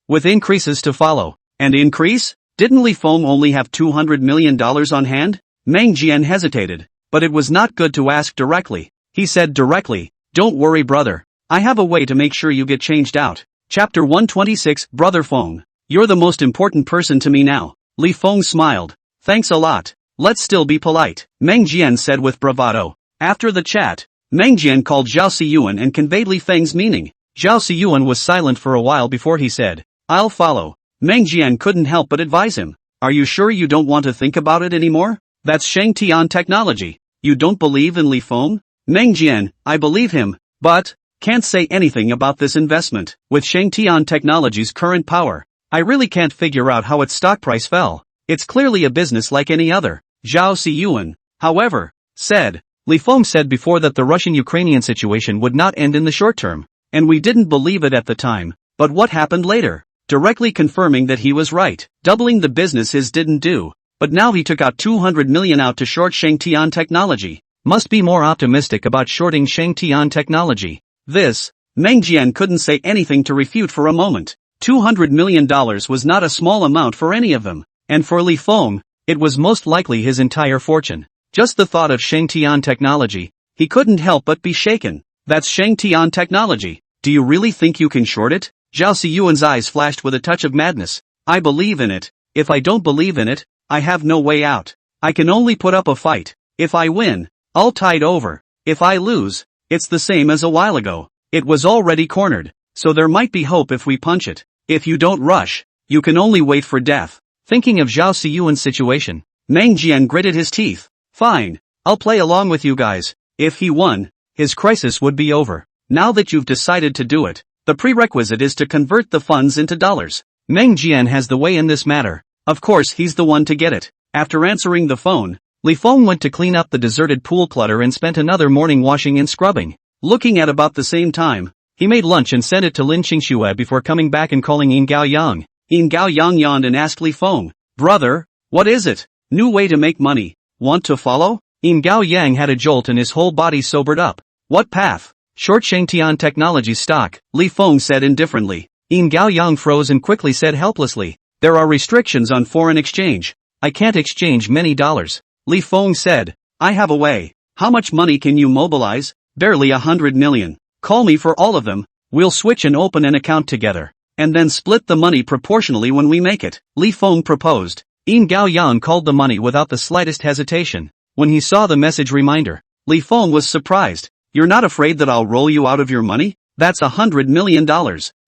with increases to follow. And increase? Didn't Li Feng only have $200 million on hand? Meng Jian hesitated, but it was not good to ask directly. He said directly, don't worry, brother. I have a way to make sure you get changed out. Chapter 126. Brother Feng, you're the most important person to me now. Li Feng smiled. Thanks a lot. Let's still be polite, Meng Jian said with bravado. After the chat, Meng Jian called Zhao Siyuan and conveyed Li Feng's meaning. Zhao Siyuan was silent for a while before he said, I'll follow. Meng Jian couldn't help but advise him. Are you sure you don't want to think about it anymore? That's Shangtian technology. You don't believe in Li Feng? Meng Jian, I believe him, but can't say anything about this investment. With Shangtian technology's current power, I really can't figure out how its stock price fell. It's clearly a business like any other. Zhao Siyuan, however, said, Li Feng said before that the Russian-Ukrainian situation would not end in the short term, and we didn't believe it at the time, but what happened later? Directly confirming that he was right. Doubling the business his didn't do, but now he took out 200 million out to short Shangtian technology. Must be more optimistic about shorting Shangtian technology. This, Meng Jian couldn't say anything to refute for a moment. $200 million was not a small amount for any of them, and for Li Feng, it was most likely his entire fortune. Just the thought of Shangtian technology, he couldn't help but be shaken. That's Shangtian technology. Do you really think you can short it? Zhao Siyuan's eyes flashed with a touch of madness. I believe in it. If I don't believe in it, I have no way out. I can only put up a fight. If I win, I'll tide over. If I lose, it's the same as a while ago. It was already cornered, so there might be hope if we punch it. If you don't rush, you can only wait for death. Thinking of Zhao Siyuan's situation, Meng Jian gritted his teeth. Fine, I'll play along with you guys. If he won, his crisis would be over. Now that you've decided to do it, the prerequisite is to convert the funds into dollars. Meng Jian has the way in this matter. Of course he's the one to get it. After answering the phone, Li Feng went to clean up the deserted pool clutter and spent another morning washing and scrubbing. Looking at about the same time, he made lunch and sent it to Lin Qingxue before coming back and calling Yin Gao Yang. Yin Gao Yang yawned and asked Li Feng, brother, what is it? New way to make money. Want to follow? Yin Gao Yang had a jolt and his whole body sobered up. What path? Short Shangtian technology stock, Li Feng said indifferently. Yin Gao Yang froze and quickly said helplessly, there are restrictions on foreign exchange. I can't exchange many dollars. Li Feng said, I have a way. How much money can you mobilize? Barely 100 million. Call me for all of them. We'll switch and open an account together, and then split the money proportionally when we make it. Li Feng proposed. Yin Gao Yang called the money without the slightest hesitation. When he saw the message reminder, Li Feng was surprised. You're not afraid that I'll roll you out of your money? That's $100 million.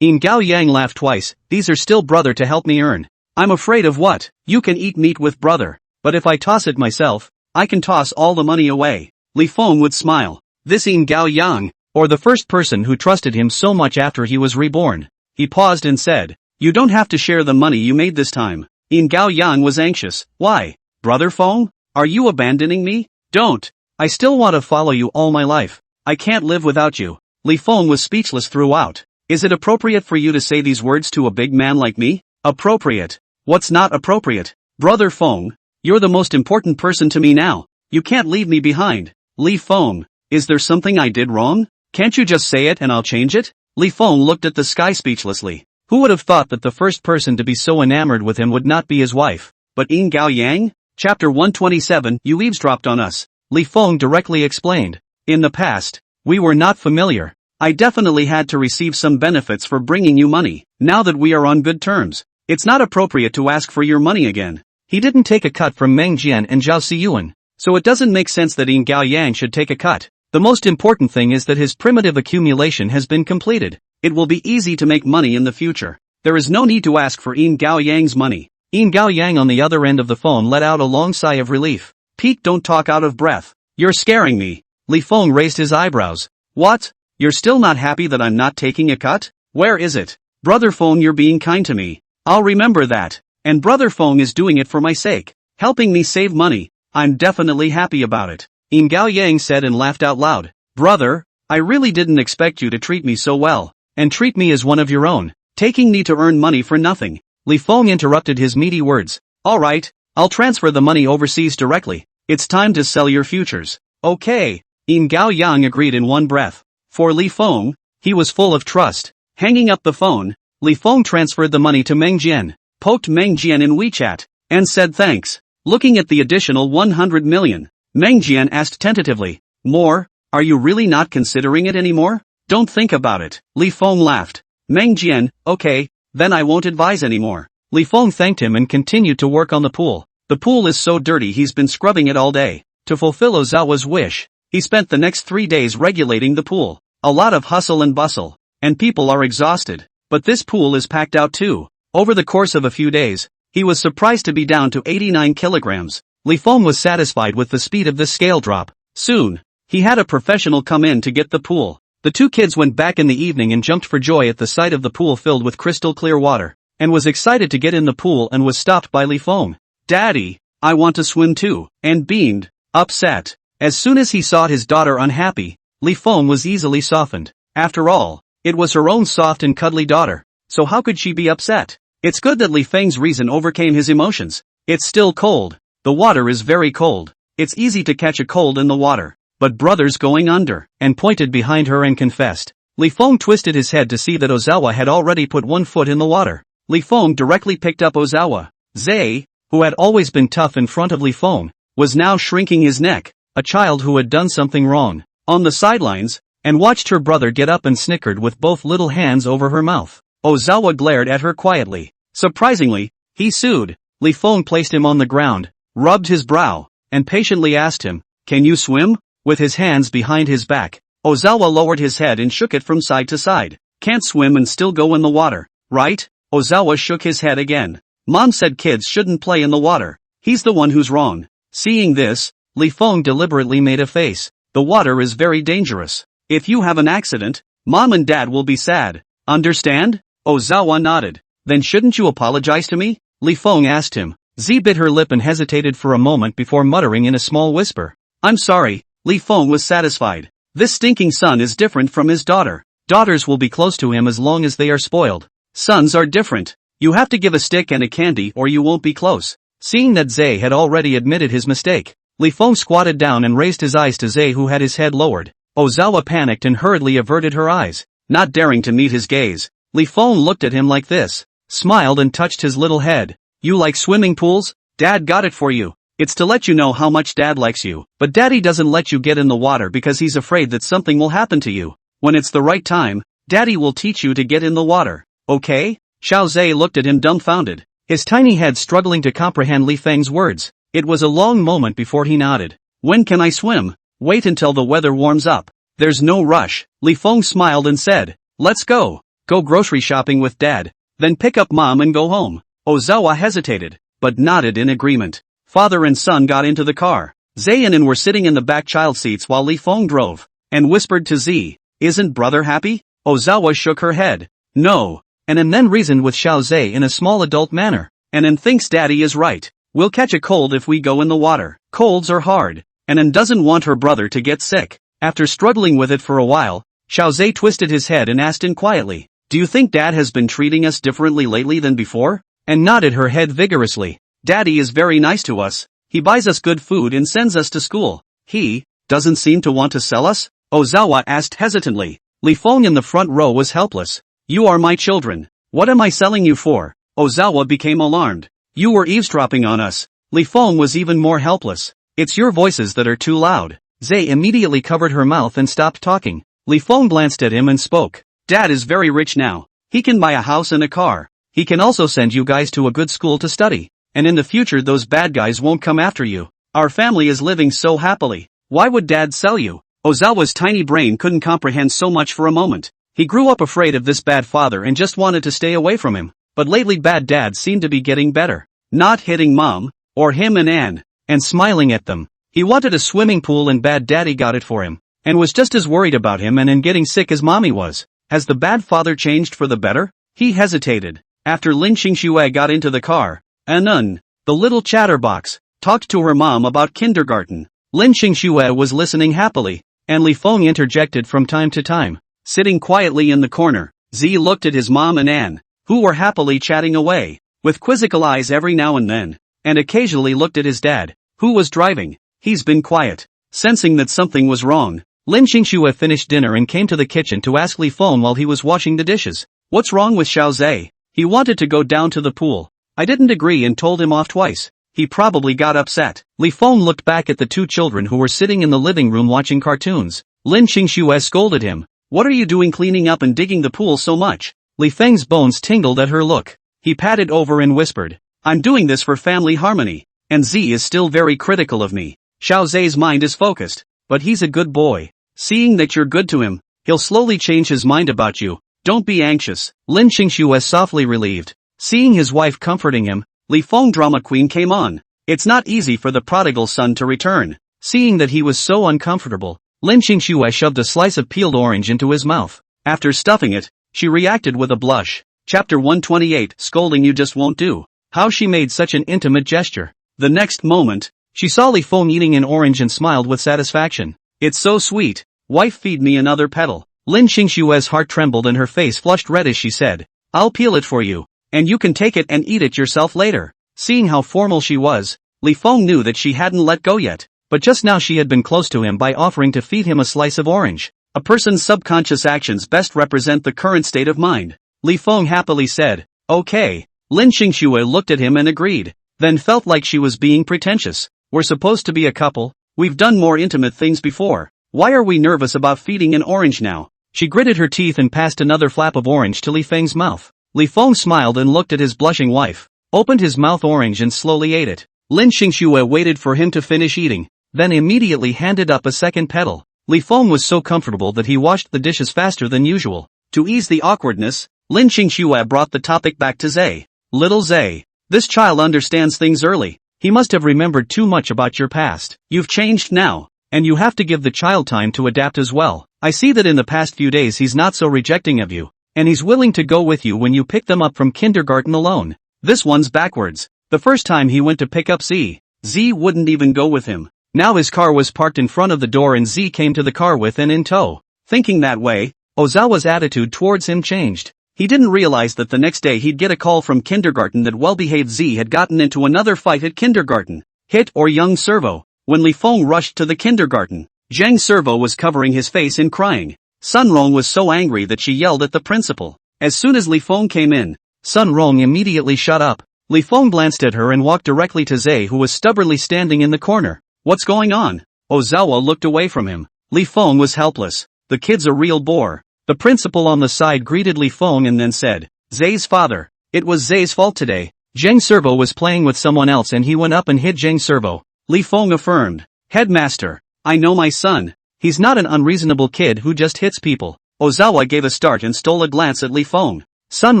Yin Gao Yang laughed twice. These are still brother to help me earn. I'm afraid of what? You can eat meat with brother, but if I toss it myself, I can toss all the money away. Li Feng would smile. This Yin Gao Yang, or the first person who trusted him so much after he was reborn. He paused and said, you don't have to share the money you made this time. Yin Gao Yang was anxious. Why? Brother Feng? Are you abandoning me? Don't. I still want to follow you all my life. I can't live without you. Li Feng was speechless throughout. Is it appropriate for you to say these words to a big man like me? Appropriate. What's not appropriate? Brother Feng, you're the most important person to me now. You can't leave me behind. Li Feng, is there something I did wrong? Can't you just say it and I'll change it? Li Feng looked at the sky speechlessly. Who would have thought that the first person to be so enamored with him would not be his wife, but Yin Gao Yang? Chapter 127. You eavesdropped on us. Li Feng directly explained. In the past, we were not familiar. I definitely had to receive some benefits for bringing you money. Now that we are on good terms, it's not appropriate to ask for your money again. He didn't take a cut from Meng Jian and Zhao Siyuan, so it doesn't make sense that Yin Gao Yang should take a cut. The most important thing is that his primitive accumulation has been completed. It will be easy to make money in the future. There is no need to ask for Yin Gao Yang's money. Yin Gao Yang on the other end of the phone let out a long sigh of relief. Pete, don't talk out of breath. You're scaring me. Li Feng raised his eyebrows. What? You're still not happy that I'm not taking a cut? Where is it? Brother Feng, you're being kind to me. I'll remember that. And Brother Feng is doing it for my sake. Helping me save money. I'm definitely happy about it. Im Gao Yang said and laughed out loud. Brother, I really didn't expect you to treat me so well. And treat me as one of your own. Taking me to earn money for nothing. Li Feng interrupted his meaty words. Alright, I'll transfer the money overseas directly. It's time to sell your futures. Okay. Im Gao Yang agreed in one breath. For Li Feng, he was full of trust. Hanging up the phone, Li Feng transferred the money to Meng Jian, poked Meng Jian in WeChat, and said thanks. Looking at the additional 100 million, Meng Jian asked tentatively, more? Are you really not considering it anymore? Don't think about it. Li Feng laughed. Meng Jian, okay, then I won't advise anymore. Li Feng thanked him and continued to work on the pool. The pool is so dirty he's been scrubbing it all day. To fulfill Ozawa's wish, he spent the next 3 days regulating the pool. A lot of hustle and bustle. And people are exhausted. But this pool is packed out too. Over the course of a few days, he was surprised to be down to 89 kilograms. Li Feng was satisfied with the speed of this scale drop. Soon, he had a professional come in to get the pool. The two kids went back in the evening and jumped for joy at the sight of the pool filled with crystal clear water, and was excited to get in the pool and was stopped by Li Feng. Daddy, I want to swim too, and beamed, upset. As soon as he saw his daughter unhappy, Li Feng was easily softened. After all, it was her own soft and cuddly daughter, so how could she be upset? It's good that Li Feng's reason overcame his emotions. It's still cold. The water is very cold. It's easy to catch a cold in the water. But brother's going under, and pointed behind her and confessed. Li Feng twisted his head to see that Ozawa had already put one foot in the water. Li Feng directly picked up Ozawa. Zay, who had always been tough in front of Li Feng, was now shrinking his neck, a child who had done something wrong, on the sidelines, and watched her brother get up and snickered with both little hands over her mouth. Ozawa glared at her quietly. Surprisingly, he sued. Li Feng placed him on the ground, rubbed his brow, and patiently asked him, "Can you swim?" With his hands behind his back, Ozawa lowered his head and shook it from side to side. Can't swim and still go in the water, right? Ozawa shook his head again. Mom said kids shouldn't play in the water. He's the one who's wrong. Seeing this, Li Feng deliberately made a face. The water is very dangerous. If you have an accident, Mom and Dad will be sad. Understand? Ozawa nodded. Then shouldn't you apologize to me? Li Feng asked him. Z bit her lip and hesitated for a moment before muttering in a small whisper. I'm sorry. Li Feng was satisfied. This stinking son is different from his daughter. Daughters will be close to him as long as they are spoiled. Sons are different. You have to give a stick and a candy or you won't be close. Seeing that Zay had already admitted his mistake, Li Feng squatted down and raised his eyes to Zay, who had his head lowered. Ozawa panicked and hurriedly averted her eyes. Not daring to meet his gaze, Li Feng looked at him like this, smiled and touched his little head. You like swimming pools? Dad got it for you. It's to let you know how much Dad likes you. But Daddy doesn't let you get in the water because he's afraid that something will happen to you. When it's the right time, Daddy will teach you to get in the water. Okay? Xiao Zhe looked at him dumbfounded, his tiny head struggling to comprehend Li Feng's words. It was a long moment before he nodded. When can I swim? Wait until the weather warms up. There's no rush. Li Feng smiled and said, let's go. Go grocery shopping with Dad. Then pick up Mom and go home. Ozawa hesitated, but nodded in agreement. Father and son got into the car. Zay and An were sitting in the back child seats while Li Feng drove, and whispered to Z, isn't brother happy? Ozawa shook her head. No. And then reasoned with Xiao Zhe in a small adult manner. And thinks Daddy is right. We'll catch a cold if we go in the water. Colds are hard. And doesn't want her brother to get sick. After struggling with it for a while, Xiao Zhe twisted his head and asked An quietly, do you think Dad has been treating us differently lately than before? And nodded her head vigorously. Daddy is very nice to us. He buys us good food and sends us to school. He doesn't seem to want to sell us? Ozawa asked hesitantly. Li Feng in the front row was helpless. You are my children. What am I selling you for? Ozawa became alarmed. You were eavesdropping on us. Li Feng was even more helpless. It's your voices that are too loud. Zay immediately covered her mouth and stopped talking. Li Feng glanced at him and spoke. Dad is very rich now. He can buy a house and a car. He can also send you guys to a good school to study. And in the future those bad guys won't come after you. Our family is living so happily. Why would Dad sell you? Ozawa's tiny brain couldn't comprehend so much for a moment. He grew up afraid of this bad father and just wanted to stay away from him. But lately bad dads seemed to be getting better. Not hitting Mom, or him and Anne, and smiling at them. He wanted a swimming pool and bad daddy got it for him, and was just as worried about him and in getting sick as mommy was. Has the bad father changed for the better? He hesitated. After Lin Xingxue got into the car, the little chatterbox, talked to her mom about kindergarten. Lin Xingxue was listening happily, and Li Feng interjected from time to time. Sitting quietly in the corner, Z looked at his mom and Anne, who were happily chatting away, with quizzical eyes every now and then, and occasionally looked at his dad, who was driving. He's been quiet. Sensing that something was wrong, Lin Xingxue finished dinner and came to the kitchen to ask Li Feng while he was washing the dishes. What's wrong with Xiao Zhe? He wanted to go down to the pool. I didn't agree and told him off twice. He probably got upset. Li Feng looked back at the two children who were sitting in the living room watching cartoons. Lin Xingxue scolded him. What are you doing cleaning up and digging the pool so much? Li Feng's bones tingled at her look. He patted over and whispered, I'm doing this for family harmony, and Z is still very critical of me. Xiao Zhe's mind is focused, but he's a good boy. Seeing that you're good to him, he'll slowly change his mind about you. Don't be anxious. Lin Xingxue softly relieved. Seeing his wife comforting him, Li Feng drama queen came on. It's not easy for the prodigal son to return. Seeing that he was so uncomfortable, Lin Xingxue shoved a slice of peeled orange into his mouth. After stuffing it, she reacted with a blush. Chapter 128, Scolding you just won't do. How she made such an intimate gesture. The next moment, she saw Li Feng eating an orange and smiled with satisfaction. It's so sweet. Wife, feed me another petal. Lin Xingxue's heart trembled and her face flushed red as she said, I'll peel it for you, and you can take it and eat it yourself later. Seeing how formal she was, Li Feng knew that she hadn't let go yet, but just now she had been close to him by offering to feed him a slice of orange. A person's subconscious actions best represent the current state of mind. Li Feng happily said, okay. Lin Xingxue looked at him and agreed, then felt like she was being pretentious. We're supposed to be a couple. We've done more intimate things before. Why are we nervous about feeding an orange now? She gritted her teeth and passed another flap of orange to Li Feng's mouth. Li Feng smiled and looked at his blushing wife, opened his mouth orange and slowly ate it. Lin Xingxue waited for him to finish eating, then immediately handed up a second petal. Li Feng was so comfortable that he washed the dishes faster than usual. To ease the awkwardness, Lin Xingxue brought the topic back to Zhe. Little Zhe. This child understands things early. He must have remembered too much about your past. You've changed now, and you have to give the child time to adapt as well. I see that in the past few days he's not so rejecting of you, and he's willing to go with you when you pick them up from kindergarten alone. This one's backwards. The first time he went to pick up Z wouldn't even go with him. Now his car was parked in front of the door and Z came to the car with and in tow. Thinking that way, Ozawa's attitude towards him changed. He didn't realize that the next day he'd get a call from kindergarten that well-behaved Z had gotten into another fight at kindergarten. Hit or young Servo. When Li Feng rushed to the kindergarten, Zhang Servo was covering his face and crying. Sun Rong was so angry that she yelled at the principal. As soon as Li Feng came in, Sun Rong immediately shut up. Li Feng glanced at her and walked directly to Zhe, who was stubbornly standing in the corner. What's going on? Ozawa looked away from him. Li Feng was helpless. The kid's a real bore. The principal on the side greeted Li Feng and then said, Zhe's father. It was Zhe's fault today. Zhang Servo was playing with someone else and he went up and hit Zhang Servo. Li Feng affirmed. Headmaster, I know my son. He's not an unreasonable kid who just hits people. Ozawa gave a start and stole a glance at Li Feng. Sun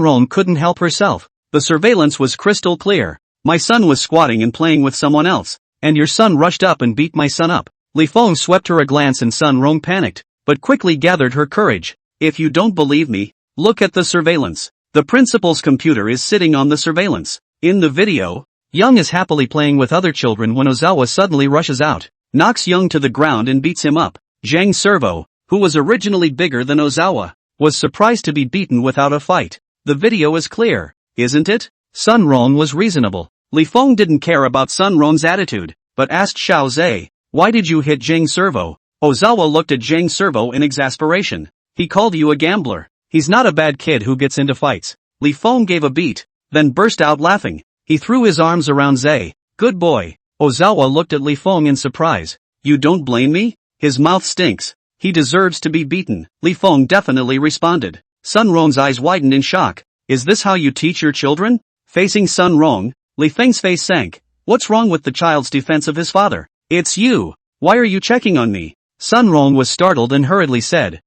Rong couldn't help herself. The surveillance was crystal clear. My son was squatting and playing with someone else, and your son rushed up and beat my son up. Li Feng swept her a glance and Sun Rong panicked, but quickly gathered her courage. If you don't believe me, look at the surveillance. The principal's computer is sitting on the surveillance. In the video, Young is happily playing with other children when Ozawa suddenly rushes out, knocks Young to the ground and beats him up. Zhang Servo, who was originally bigger than Ozawa, was surprised to be beaten without a fight. The video is clear, isn't it? Sun Rong was reasonable. Li Feng didn't care about Sun Rong's attitude, but asked Xiao Zhe, why did you hit Zhang Servo? Ozawa looked at Zhang Servo in exasperation. He called you a gambler. He's not a bad kid who gets into fights. Li Feng gave a beat, then burst out laughing. He threw his arms around Zhe. Good boy. Ozawa looked at Li Feng in surprise. You don't blame me? His mouth stinks. He deserves to be beaten. Li Feng definitely responded. Sun Rong's eyes widened in shock. Is this how you teach your children? Facing Sun Rong, Li Feng's face sank. What's wrong with the child's defense of his father? It's you. Why are you checking on me? Sun Rong was startled and hurriedly said,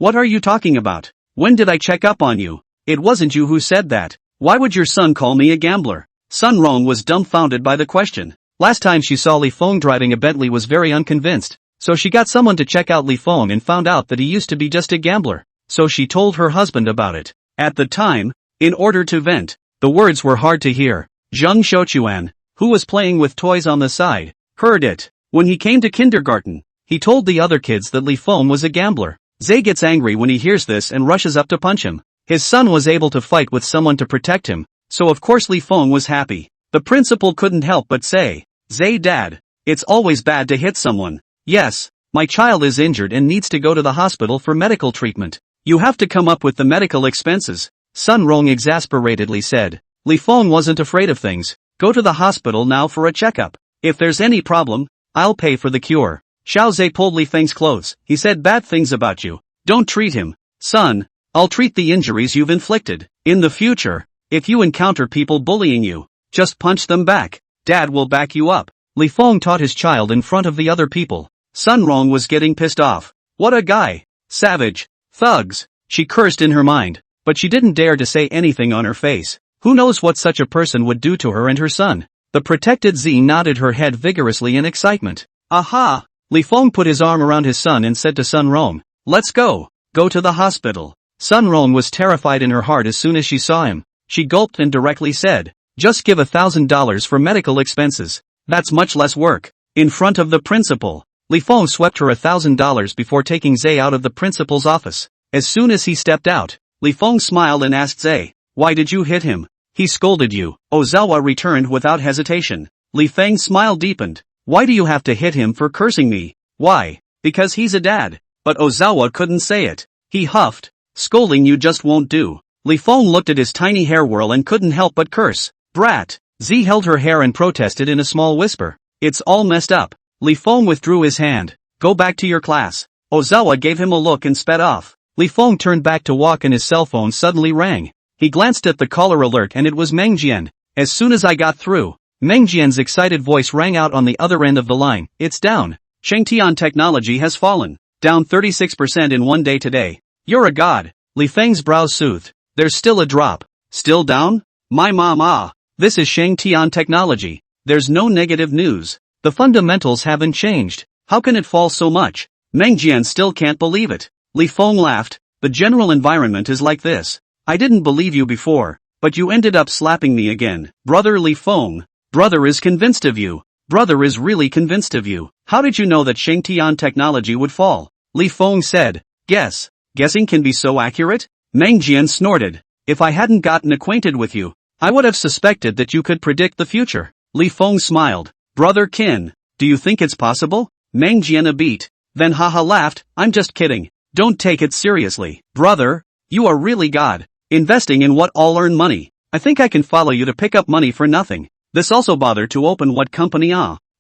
what are you talking about? When did I check up on you? It wasn't you who said that. Why would your son call me a gambler? Sun Rong was dumbfounded by the question. Last time she saw Li Feng driving a Bentley was very unconvinced, so she got someone to check out Li Feng and found out that he used to be just a gambler, so she told her husband about it. At the time, in order to vent, the words were hard to hear. Zheng Xiuquan, who was playing with toys on the side, heard it. When he came to kindergarten, he told the other kids that Li Feng was a gambler. Zay gets angry when he hears this and rushes up to punch him. His son was able to fight with someone to protect him, so of course Li Feng was happy. The principal couldn't help but say, "Zay dad, it's always bad to hit someone. Yes, my child is injured and needs to go to the hospital for medical treatment. You have to come up with the medical expenses," Sun Rong exasperatedly said. Li Feng wasn't afraid of things. "Go to the hospital now for a checkup. If there's any problem, I'll pay for the cure." Xiao Zhe pulled Li Feng's clothes. "He said bad things about you. Don't treat him. Son, I'll treat the injuries you've inflicted. In the future, if you encounter people bullying you, just punch them back. Dad will back you up." Li Feng taught his child in front of the other people. Sun Rong was getting pissed off. What a guy. Savage. Thugs. She cursed in her mind, but she didn't dare to say anything on her face. Who knows what such a person would do to her and her son? The protected Z nodded her head vigorously in excitement. Aha! Li Feng put his arm around his son and said to Sun Rong, "Let's go. Go to the hospital." Sun Rong was terrified in her heart as soon as she saw him. She gulped and directly said, "Just give $1,000 for medical expenses. That's much less work." In front of the principal, Li Feng swept her $1,000 before taking Zay out of the principal's office. As soon as he stepped out, Li Feng smiled and asked Zay, "Why did you hit him?" "He scolded you," Ozawa returned without hesitation. Li Feng's smile deepened. "Why do you have to hit him for cursing me?" "Why? Because he's a dad." But Ozawa couldn't say it. He huffed. "Scolding you just won't do." Li Feng looked at his tiny hair whirl and couldn't help but curse. "Brat." Z held her hair and protested in a small whisper. "It's all messed up." Li Feng withdrew his hand. "Go back to your class." Ozawa gave him a look and sped off. Li Feng turned back to walk and his cell phone suddenly rang. He glanced at the caller alert and it was Meng Jian. "As soon as I got through," Meng Jian's excited voice rang out on the other end of the line. "It's down. Shengtian technology has fallen. Down 36% in one day today. You're a god." Li Feng's brows soothed. "There's still a drop." "Still down? My mama. This is Shengtian technology. There's no negative news. The fundamentals haven't changed. How can it fall so much?" Meng Jian still can't believe it. Li Feng laughed. "The general environment is like this. I didn't believe you before, but you ended up slapping me again." "Brother Li Feng. Brother is convinced of you. Brother is really convinced of you. How did you know that Shengtian technology would fall?" Li Feng said. "Guess. Guessing can be so accurate?" Meng Jian snorted. "If I hadn't gotten acquainted with you, I would have suspected that you could predict the future." Li Feng smiled. "Brother Qin, do you think it's possible?" Meng Jian a beat. Then haha laughed. "I'm just kidding. Don't take it seriously. Brother, you are really God. Investing in what all earn money. I think I can follow you to pick up money for nothing. This also bother to open what company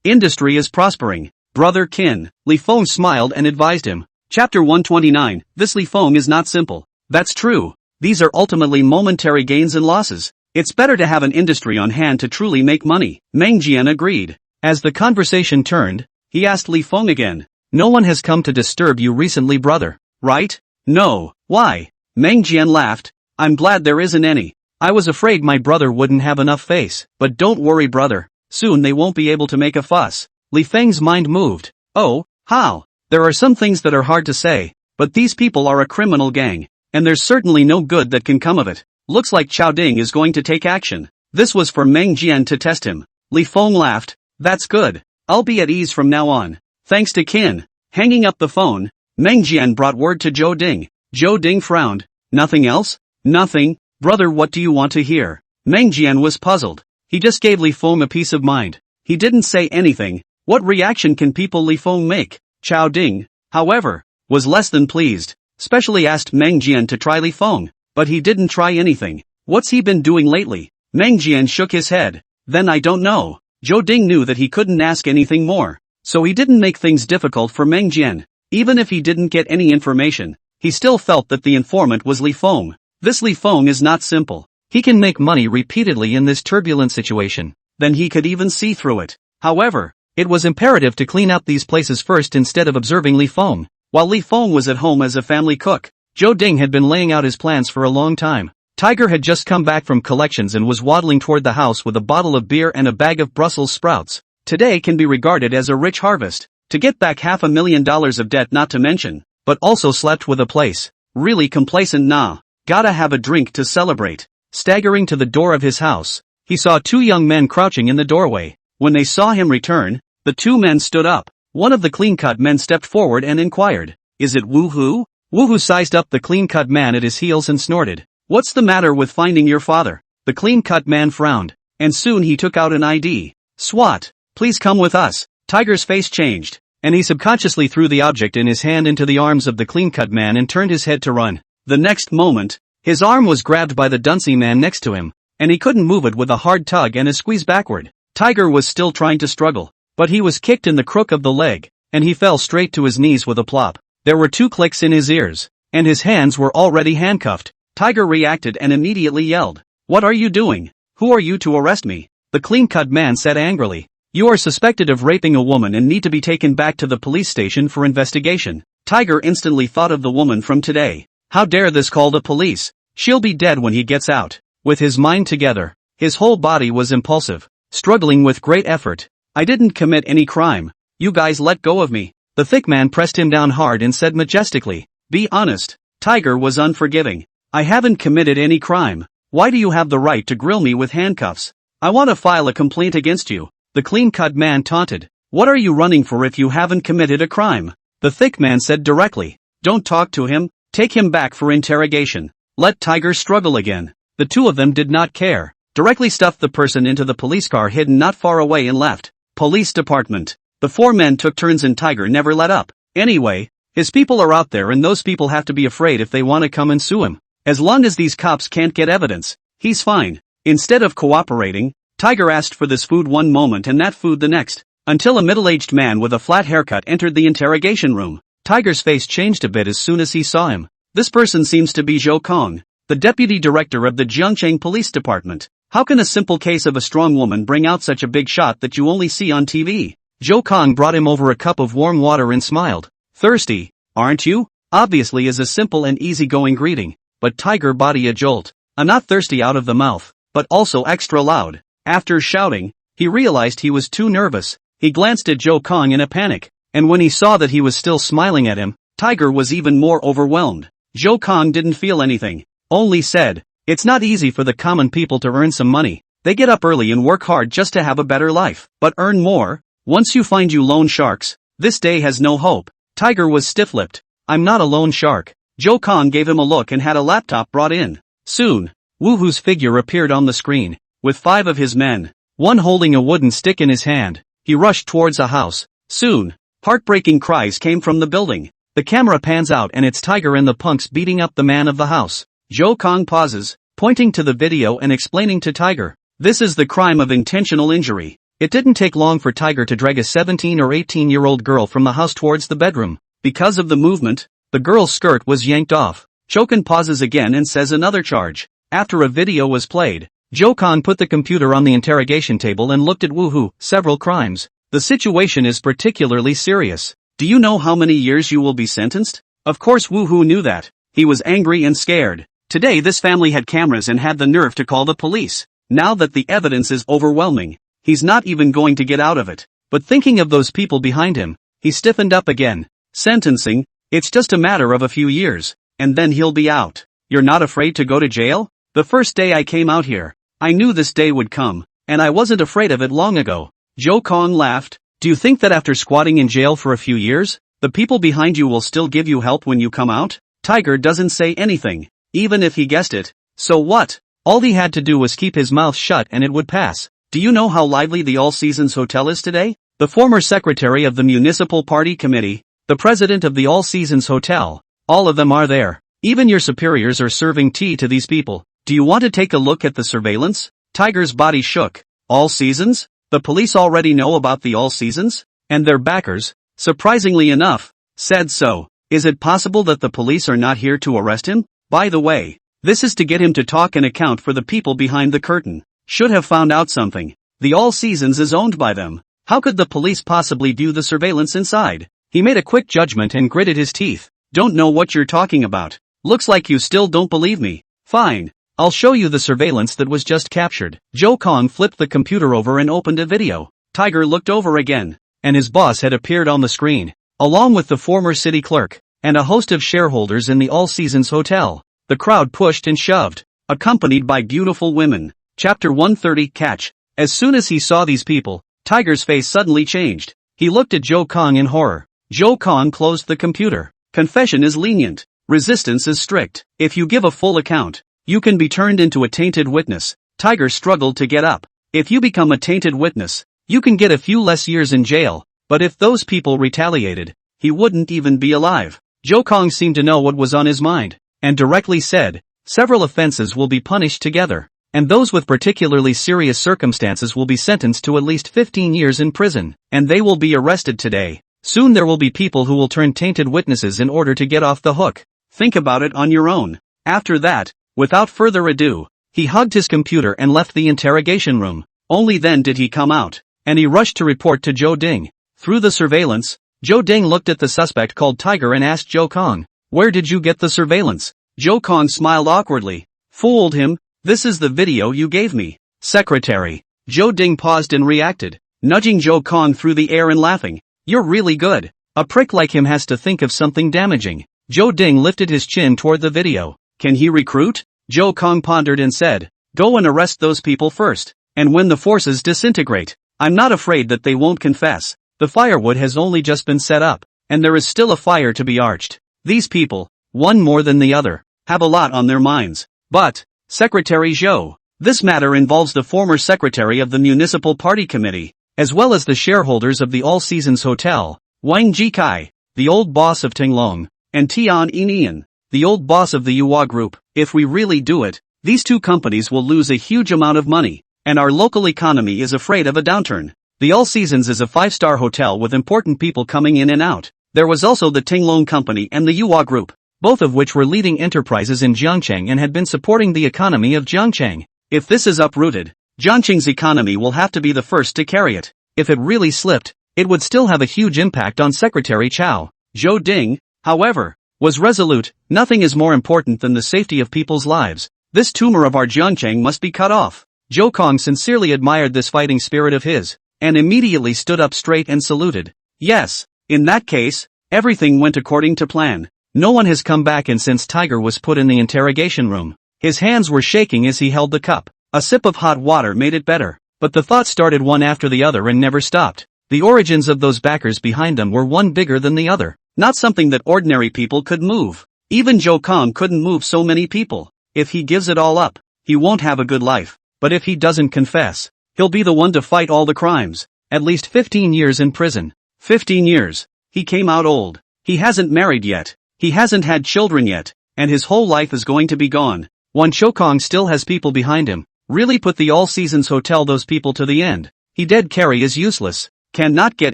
industry is prospering." "Brother Qin," Li Feng smiled and advised him. Chapter 129, This Li Feng is not simple. That's true. These are ultimately momentary gains and losses. It's better to have an industry on hand to truly make money. Meng Jian agreed. As the conversation turned, he asked Li Feng again. "No one has come to disturb you recently, brother, right?" "No. Why?" Meng Jian laughed. "I'm glad there isn't any. I was afraid my brother wouldn't have enough face. But don't worry, brother. Soon they won't be able to make a fuss." Li Feng's mind moved. "Oh, how?" "There are some things that are hard to say, but these people are a criminal gang, and there's certainly no good that can come of it. Looks like Chao Ding is going to take action." This was for Meng Jian to test him. Li Feng laughed. "That's good. I'll be at ease from now on. Thanks to Qin." Hanging up the phone, Meng Jian brought word to Zhou Ding. Zhou Ding frowned. "Nothing else?" "Nothing. Brother, what do you want to hear?" Meng Jian was puzzled. He just gave Li Feng a peace of mind. He didn't say anything. What reaction can people Li Feng make? Chao Ding, however, was less than pleased. Specially asked Meng Jian to try Li Feng, but he didn't try anything. "What's he been doing lately?" Meng Jian shook his head. "Then I don't know." Zhou Ding knew that he couldn't ask anything more, so he didn't make things difficult for Meng Jian. Even if he didn't get any information, he still felt that the informant was Li Feng. This Li Feng is not simple. He can make money repeatedly in this turbulent situation. Then he could even see through it. However, it was imperative to clean out these places first instead of observing Li Feng. While Li Feng was at home as a family cook, Zhou Ding had been laying out his plans for a long time. Tiger had just come back from collections and was waddling toward the house with a bottle of beer and a bag of Brussels sprouts. today can be regarded as a rich harvest. To get back $500,000 of debt not to mention, but also slept with a place. Really complacent nah. Gotta have a drink to celebrate. Staggering to the door of his house, he saw two young men crouching in the doorway. When they saw him return, the two men stood up. One of the clean-cut men stepped forward and inquired, "Is it Woohoo?" Woohoo sized up the clean-cut man at his heels and snorted, "What's the matter with finding your father?" The clean-cut man frowned, and soon he took out an ID. "SWAT, please come with us." Tiger's face changed, and he subconsciously threw the object in his hand into the arms of the clean-cut man and turned his head to run. The next moment, his arm was grabbed by the duncy man next to him, and he couldn't move it with a hard tug and a squeeze backward. Tiger was still trying to struggle, but he was kicked in the crook of the leg, and he fell straight to his knees with a plop. There were 2 clicks in his ears, and his hands were already handcuffed. Tiger reacted and immediately yelled, "What are you doing? Who are you to arrest me?" The clean-cut man said angrily, "You are suspected of raping a woman and need to be taken back to the police station for investigation." Tiger instantly thought of the woman from today. How dare this call the police? She'll be dead when he gets out. With his mind together, his whole body was impulsive, struggling with great effort. "I didn't commit any crime. You guys let go of me." The thick man pressed him down hard and said majestically, "Be honest." Tiger was unforgiving. "I haven't committed any crime. Why do you have the right to grill me with handcuffs? I want to file a complaint against you." The clean-cut man taunted. "What are you running for if you haven't committed a crime?" The thick man said directly. "Don't talk to him, take him back for interrogation." Let Tiger struggle again. The two of them did not care. Directly stuffed the person into the police car hidden not far away and left. Police department. The 4 men took turns and Tiger never let up. Anyway, his people are out there and those people have to be afraid if they want to come and sue him. As long as these cops can't get evidence, he's fine. Instead of cooperating, Tiger asked for this food one moment and that food the next, until a middle-aged man with a flat haircut entered the interrogation room. Tiger's face changed a bit as soon as he saw him. This person seems to be Zhou Kong, the deputy director of the Jiangcheng Police Department. How can a simple case of a strong woman bring out such a big shot that you only see on TV? Zhou Kong brought him over a cup of warm water and smiled. "Thirsty, aren't you?" Obviously is a simple and easygoing greeting, but Tiger body a jolt. I'm not thirsty out of the mouth, but also extra loud. After shouting, he realized he was too nervous. He glanced at Zhou Kong in a panic, and when he saw that he was still smiling at him, Tiger was even more overwhelmed. Zhou Kong didn't feel anything, only said, "It's not easy for the common people to earn some money. They get up early and work hard just to have a better life, but earn more. Once you find you loan sharks, this day has no hope." Tiger was stiff-lipped. "I'm not a loan shark." Zhou Kong gave him a look and had a laptop brought in. Soon, Woohoo's figure appeared on the screen, with 5 of his men, one holding a wooden stick in his hand. He rushed towards a house. Soon, heartbreaking cries came from the building. The camera pans out and it's Tiger and the punks beating up the man of the house. Zhou Kong pauses, pointing to the video and explaining to Tiger, "This is the crime of intentional injury." It didn't take long for Tiger to drag a 17 or 18-year-old girl from the house towards the bedroom. Because of the movement, the girl's skirt was yanked off. Chokan pauses again and says another charge. After a video was played, Zhou Kong put the computer on the interrogation table and looked at Woohoo. "Several crimes. The situation is particularly serious. Do you know how many years you will be sentenced?" Of course Woohoo knew that. He was angry and scared. Today this family had cameras and had the nerve to call the police. Now that the evidence is overwhelming, he's not even going to get out of it. But thinking of those people behind him, he stiffened up again. Sentencing, it's just a matter of a few years, and then he'll be out. "You're not afraid to go to jail?" "The first day I came out here, I knew this day would come, and I wasn't afraid of it long ago." Zhou Kong laughed. "Do you think that after squatting in jail for a few years, the people behind you will still give you help when you come out?" Tiger doesn't say anything, even if he guessed it. So what? All he had to do was keep his mouth shut and it would pass. Do you know how lively the All Seasons Hotel is today? The former secretary of the Municipal Party Committee, the president of the All Seasons Hotel, all of them are there. Even your superiors are serving tea to these people. Do you want to take a look at the surveillance? Tiger's body shook. All Seasons? The police already know about the All Seasons? And their backers, surprisingly enough, said so. Is it possible that the police are not here to arrest him? By the way, this is to get him to talk and account for the people behind the curtain. Should have found out something. The All Seasons is owned by them. How could the police possibly do the surveillance inside? He made a quick judgment and gritted his teeth. Don't know what you're talking about. Looks like you still don't believe me. Fine. I'll show you the surveillance that was just captured. Zhou Kong flipped the computer over and opened a video. Tiger looked over again, and his boss had appeared on the screen, along with the former city clerk, and a host of shareholders in the All Seasons Hotel. The crowd pushed and shoved, accompanied by beautiful women. Chapter 130 Catch. As soon as he saw these people, Tiger's face suddenly changed. He looked at Joe Kong in horror. Joe Kong closed the computer. Confession is lenient. Resistance is strict. If you give a full account, you can be turned into a tainted witness. Tiger struggled to get up. If you become a tainted witness, you can get a few less years in jail, but if those people retaliated, he wouldn't even be alive. Joe Kong seemed to know what was on his mind, and directly said, several offenses will be punished together, and those with particularly serious circumstances will be sentenced to at least 15 years in prison, and they will be arrested today. Soon there will be people who will turn tainted witnesses in order to get off the hook. Think about it on your own. After that, without further ado, he hugged his computer and left the interrogation room. Only then did he come out, and he rushed to report to Joe Ding. Through the surveillance, Joe Ding looked at the suspect called Tiger and asked Joe Kong, "Where did you get the surveillance?" Joe Kong smiled awkwardly. "Fooled him. This is the video you gave me." "Secretary." Joe Ding paused and reacted, nudging Joe Kong through the air and laughing. "You're really good. A prick like him has to think of something damaging." Joe Ding lifted his chin toward the video. "Can he recruit?" Joe Kong pondered and said, "Go and arrest those people first, and when the forces disintegrate, I'm not afraid that they won't confess. The firewood has only just been set up, and there is still a fire to be arched. These people, one more than the other, have a lot on their minds. But, Secretary Zhou, this matter involves the former secretary of the Municipal Party Committee, as well as the shareholders of the All Seasons Hotel, Wang Jikai, the old boss of Tinglong, and Tian Inian, the old boss of the Yuhua Group. If we really do it, these two companies will lose a huge amount of money, and our local economy is afraid of a downturn. The All Seasons is a 5-star hotel with important people coming in and out. There was also the Tinglong Company and the Yuhua Group, both of which were leading enterprises in Jiangcheng and had been supporting the economy of Jiangcheng. If this is uprooted, Jiangcheng's economy will have to be the first to carry it. If it really slipped, it would still have a huge impact on Secretary Chao. Joe Ding, however, was resolute. Nothing is more important than the safety of people's lives. This tumor of our Jiangcheng must be cut off. Joe Kong sincerely admired this fighting spirit of his, and immediately stood up straight and saluted. Yes, in that case, everything went according to plan. No one has come back in since Tiger was put in the interrogation room. His hands were shaking as he held the cup. A sip of hot water made it better, but the thoughts started one after the other and never stopped. The origins of those backers behind them were one bigger than the other, not something that ordinary people could move. Even Joe Kong couldn't move so many people. If he gives it all up, he won't have a good life, but if he doesn't confess, he'll be the one to fight all the crimes. At least 15 years in prison. 15 years. He came out old. He hasn't married yet. He hasn't had children yet, and his whole life is going to be gone. One Joe Kong still has people behind him. Really put the All Seasons Hotel those people to the end. He dead carry is useless. Cannot get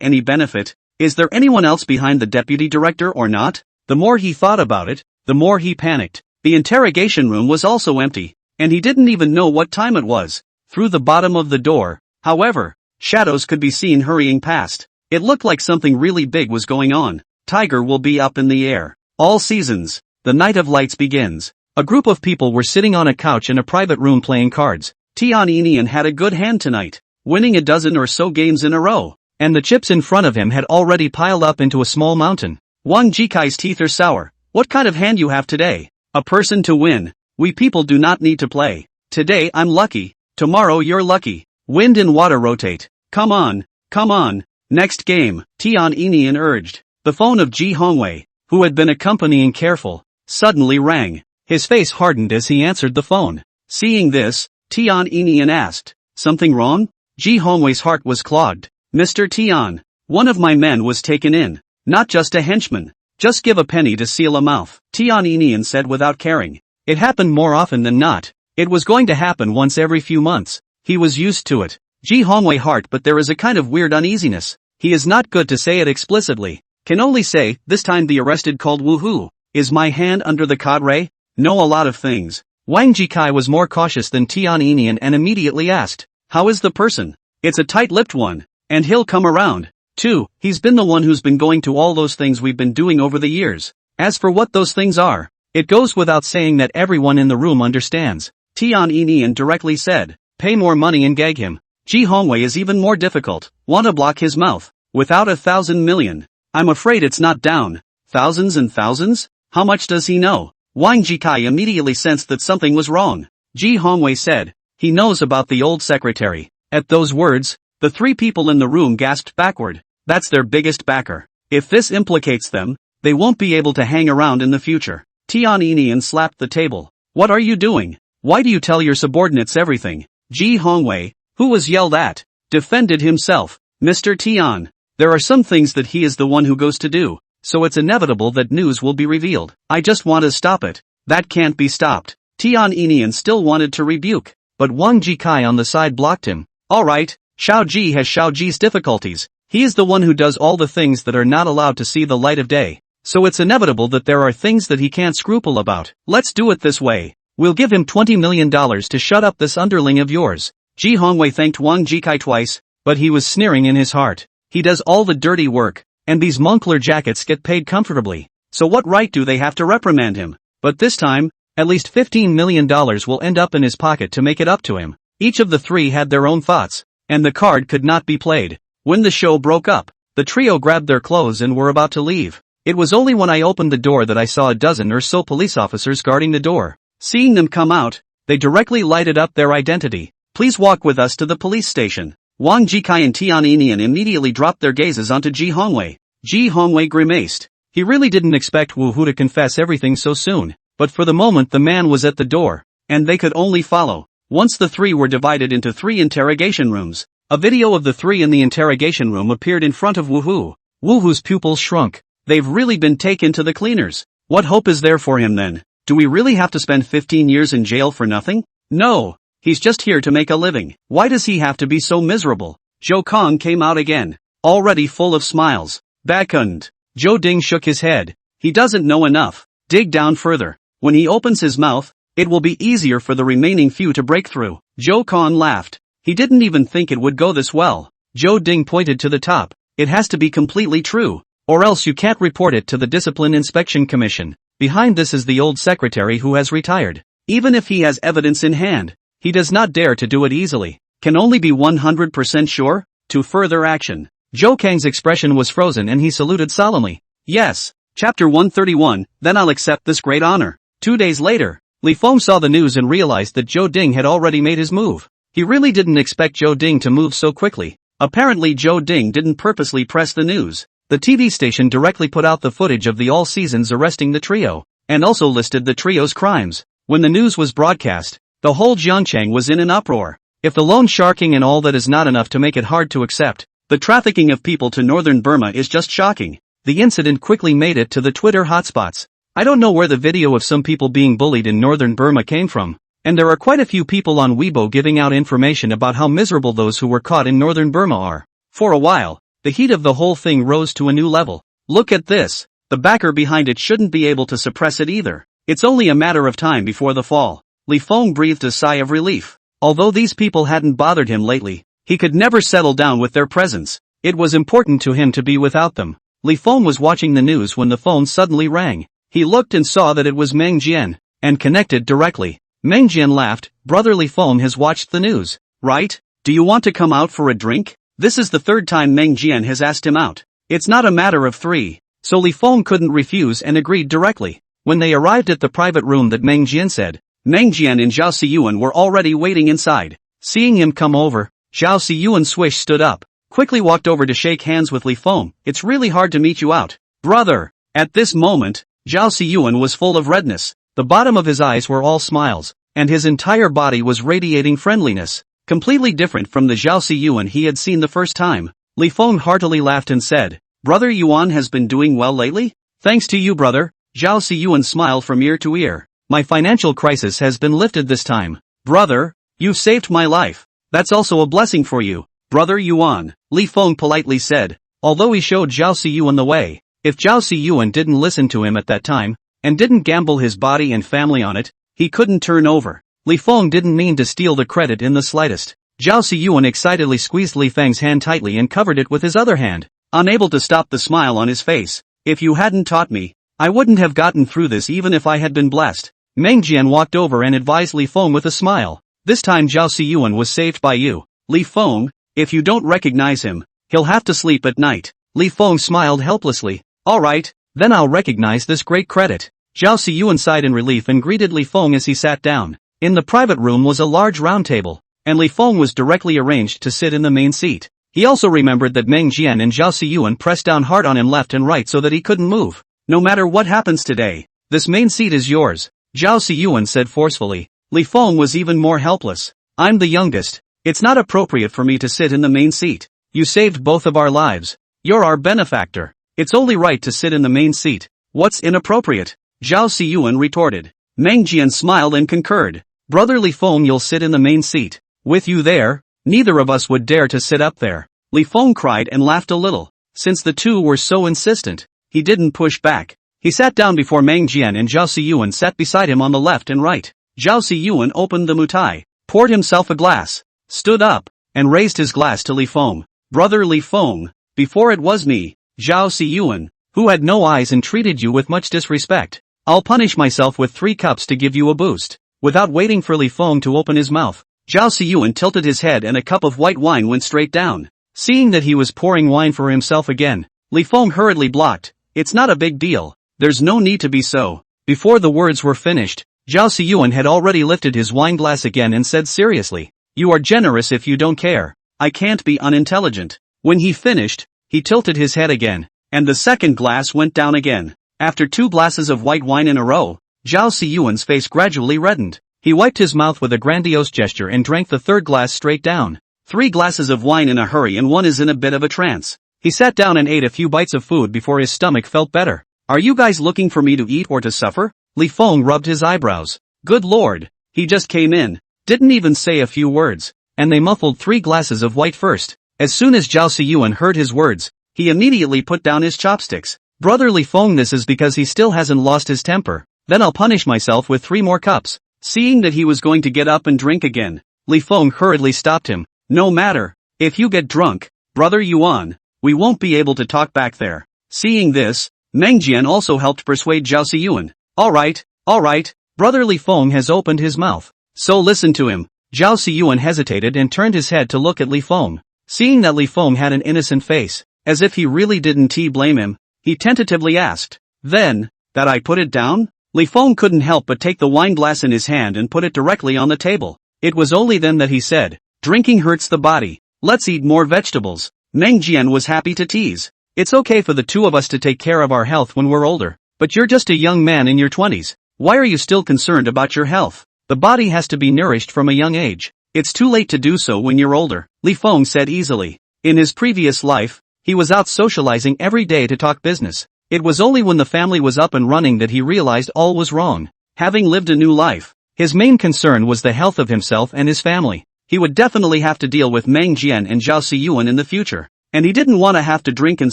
any benefit. Is there anyone else behind the deputy director or not? The more he thought about it, the more he panicked. The interrogation room was also empty, and he didn't even know what time it was. Through the bottom of the door, however, shadows could be seen hurrying past. It looked like something really big was going on. Tiger will be up in the air. All Seasons. The night of lights begins. A group of people were sitting on a couch in a private room playing cards. Tian Inian had a good hand tonight, winning a dozen or so games in a row, and the chips in front of him had already piled up into a small mountain. Wang Jikai's teeth are sour. What kind of hand you have today? A person to win. We people do not need to play. Today I'm lucky, tomorrow you're lucky. Wind and water rotate. Come on, come on. Next game, Tian Inian urged. The phone of Ji Hongwei, who had been accompanying Careful, suddenly rang. His face hardened as he answered the phone. Seeing this, Tian Inian asked, "Something wrong?" Ji Hongwei's heart was clogged. "Mr. Tian, one of my men was taken in. Not just a henchman. Just give a penny to seal a mouth," Tian Inian said without caring. It happened more often than not. It was going to happen once every few months. He was used to it. Ji Hongwei heart, but there is a kind of weird uneasiness. He is not good to say it explicitly. Can only say, this time the arrested called woohoo. Is my hand under the cadre? Know a lot of things. Wang Jikai was more cautious than Tian Inian and immediately asked, "How is the person?" "It's a tight-lipped one, and he'll come around, too. He's been the one who's been going to all those things we've been doing over the years. As for what those things are, it goes without saying that everyone in the room understands." Tian Inian directly said, "Pay more money and gag him." Ji Hongwei is even more difficult. Wanna block his mouth? Without 1,000 million. I'm afraid it's not down. Thousands and thousands? How much does he know? Wang Jikai immediately sensed that something was wrong. Ji Hongwei said, he knows about the old secretary. At those words, the three people in the room gasped backward. That's their biggest backer. If this implicates them, they won't be able to hang around in the future. Tian Inian slapped the table. What are you doing? Why do you tell your subordinates everything? Ji Hongwei, who was yelled at, defended himself. Mr. Tian, there are some things that he is the one who goes to do, so it's inevitable that news will be revealed. I just want to stop it. That can't be stopped. Tian Inian still wanted to rebuke, but Wang Jikai on the side blocked him. Alright, Xiao Ji has Xiao Ji's difficulties. He is the one who does all the things that are not allowed to see the light of day. So it's inevitable that there are things that he can't scruple about. Let's do it this way. We'll give him $20 million to shut up this underling of yours. Ji Hongwei thanked Wang Jikai twice, but he was sneering in his heart. He does all the dirty work, and these Moncler jackets get paid comfortably. So what right do they have to reprimand him? But this time, at least $15 million will end up in his pocket to make it up to him. Each of the three had their own thoughts, and the card could not be played. When the show broke up, the trio grabbed their clothes and were about to leave. It was only when I opened the door that I saw a dozen or so police officers guarding the door. Seeing them come out, they directly lighted up their identity. Please walk with us to the police station. Wang Jikai and Tian Inian immediately dropped their gazes onto Ji Hongwei. Ji Hongwei grimaced. He really didn't expect Wu Hu to confess everything so soon, but for the moment the man was at the door, and they could only follow. Once the three were divided into 3 interrogation rooms. A video of the 3 in the interrogation room appeared in front of Wu Hu. Wu Hu's pupils shrunk. They've really been taken to the cleaners. What hope is there for him then? Do we really have to spend 15 years in jail for nothing? No. He's just here to make a living. Why does he have to be so miserable? Zhou Kong came out again, already full of smiles. Bakund. Zhou Ding shook his head. He doesn't know enough. Dig down further. When he opens his mouth, it will be easier for the remaining few to break through. Zhou Kong laughed. He didn't even think it would go this well. Zhou Ding pointed to the top. It has to be completely true, or else you can't report it to the Discipline Inspection Commission. Behind this is the old secretary who has retired. Even if he has evidence in hand, he does not dare to do it easily. Can only be 100% sure? To further action. Zhou Kang's expression was frozen and he saluted solemnly. Yes. Chapter 131, then I'll accept this great honor. 2 days later, Li Feng saw the news and realized that Zhou Ding had already made his move. He really didn't expect Zhou Ding to move so quickly. Apparently Zhou Ding didn't purposely press the news. The TV station directly put out the footage of the All Seasons arresting the trio, and also listed the trio's crimes. When the news was broadcast, the whole Jiangchang was in an uproar. If the loan sharking and all that is not enough to make it hard to accept, the trafficking of people to northern Burma is just shocking. The incident quickly made it to the Twitter hotspots. I don't know where the video of some people being bullied in northern Burma came from. And there are quite a few people on Weibo giving out information about how miserable those who were caught in northern Burma are. For a while, the heat of the whole thing rose to a new level. Look at this. The backer behind it shouldn't be able to suppress it either. It's only a matter of time before the fall. Li Feng breathed a sigh of relief. Although these people hadn't bothered him lately, he could never settle down with their presence. It was important to him to be without them. Li Feng was watching the news when the phone suddenly rang. He looked and saw that it was Meng Jian, and connected directly. Meng Jian laughed. Brother Li Feng has watched the news, right? Do you want to come out for a drink? This is the 3rd time Meng Jian has asked him out. It's not a matter of 3. So Li Feng couldn't refuse and agreed directly. When they arrived at the private room that Meng Jian said, Meng Jian and Zhao Siyuan were already waiting inside. Seeing him come over, Zhao Siyuan Swish stood up, quickly walked over to shake hands with Li Feng. It's really hard to meet you out, brother. At this moment, Zhao Siyuan was full of redness. The bottom of his eyes were all smiles, and his entire body was radiating friendliness, completely different from the Zhao Siyuan he had seen the first time. Li Feng heartily laughed and said, Brother Yuan has been doing well lately? Thanks to you, brother. Zhao Siyuan smiled from ear to ear. My financial crisis has been lifted this time. Brother, you've saved my life. That's also a blessing for you, brother Yuan, Li Feng politely said, although he showed Zhao Siyuan the way. If Zhao Siyuan didn't listen to him at that time, and didn't gamble his body and family on it, he couldn't turn over. Li Feng didn't mean to steal the credit in the slightest. Zhao Siyuan excitedly squeezed Li Feng's hand tightly and covered it with his other hand, unable to stop the smile on his face. If you hadn't taught me, I wouldn't have gotten through this even if I had been blessed. Meng Jian walked over and advised Li Feng with a smile. This time Zhao Siyuan was saved by you. Li Feng, if you don't recognize him, he'll have to sleep at night. Li Feng smiled helplessly. Alright, then I'll recognize this great credit. Zhao Siyuan sighed in relief and greeted Li Feng as he sat down. In the private room was a large round table, and Li Feng was directly arranged to sit in the main seat. He also remembered that Meng Jian and Zhao Siyuan pressed down hard on him left and right so that he couldn't move. No matter what happens today, this main seat is yours, Zhao Siyuan said forcefully. Li Feng was even more helpless. I'm the youngest. It's not appropriate for me to sit in the main seat. You saved both of our lives. You're our benefactor. It's only right to sit in the main seat. What's inappropriate? Zhao Siyuan retorted. Meng Jian smiled and concurred. Brother Li Feng, you'll sit in the main seat. With you there, neither of us would dare to sit up there. Li Feng cried and laughed a little. Since the two were so insistent, he didn't push back. He sat down before Meng Jian and Zhao Siyuan sat beside him on the left and right. Zhao Siyuan opened the mutai, poured himself a glass, stood up, and raised his glass to Li Feng. Brother Li Feng, before it was me, Zhao Siyuan, who had no eyes and treated you with much disrespect. I'll punish myself with 3 cups to give you a boost. Without waiting for Li Feng to open his mouth, Zhao Siyuan tilted his head and a cup of white wine went straight down. Seeing that he was pouring wine for himself again, Li Feng hurriedly blocked. It's not a big deal. There's no need to be so. Before the words were finished, Zhao Siyuan had already lifted his wine glass again and said seriously, you are generous if you don't care. I can't be unintelligent. When he finished, he tilted his head again, and the second glass went down again. After 2 glasses of white wine in a row, Zhao Siyuan's face gradually reddened. He wiped his mouth with a grandiose gesture and drank the 3rd glass straight down. 3 glasses of wine in a hurry and one is in a bit of a trance. He sat down and ate a few bites of food before his stomach felt better. Are you guys looking for me to eat or to suffer? Li Feng rubbed his eyebrows. Good lord, he just came in, didn't even say a few words, and they muffled 3 glasses of white first. As soon as Zhao Siyuan heard his words, he immediately put down his chopsticks. Brother Li Feng, this is because he still hasn't lost his temper. Then I'll punish myself with 3 more cups. Seeing that he was going to get up and drink again, Li Feng hurriedly stopped him. No matter, if you get drunk, Brother Yuan, we won't be able to talk back there. Seeing this, Meng Jian also helped persuade Zhao Siyuan. Alright, Brother Li Feng has opened his mouth, so listen to him. Zhao Siyuan hesitated and turned his head to look at Li Feng. Seeing that Li Feng had an innocent face, as if he really didn't blame him, he tentatively asked, then, that I put it down? Li Feng couldn't help but take the wine glass in his hand and put it directly on the table. It was only then that he said, drinking hurts the body, let's eat more vegetables. Meng Jian was happy to tease. It's okay for the 2 of us to take care of our health when we're older, but you're just a young man in your 20s. Why are you still concerned about your health? The body has to be nourished from a young age. It's too late to do so when you're older, Li Feng said easily. In his previous life, he was out socializing every day to talk business. It was only when the family was up and running that he realized all was wrong. Having lived a new life, his main concern was the health of himself and his family. He would definitely have to deal with Meng Jian and Zhao Siyuan in the future, and he didn't want to have to drink and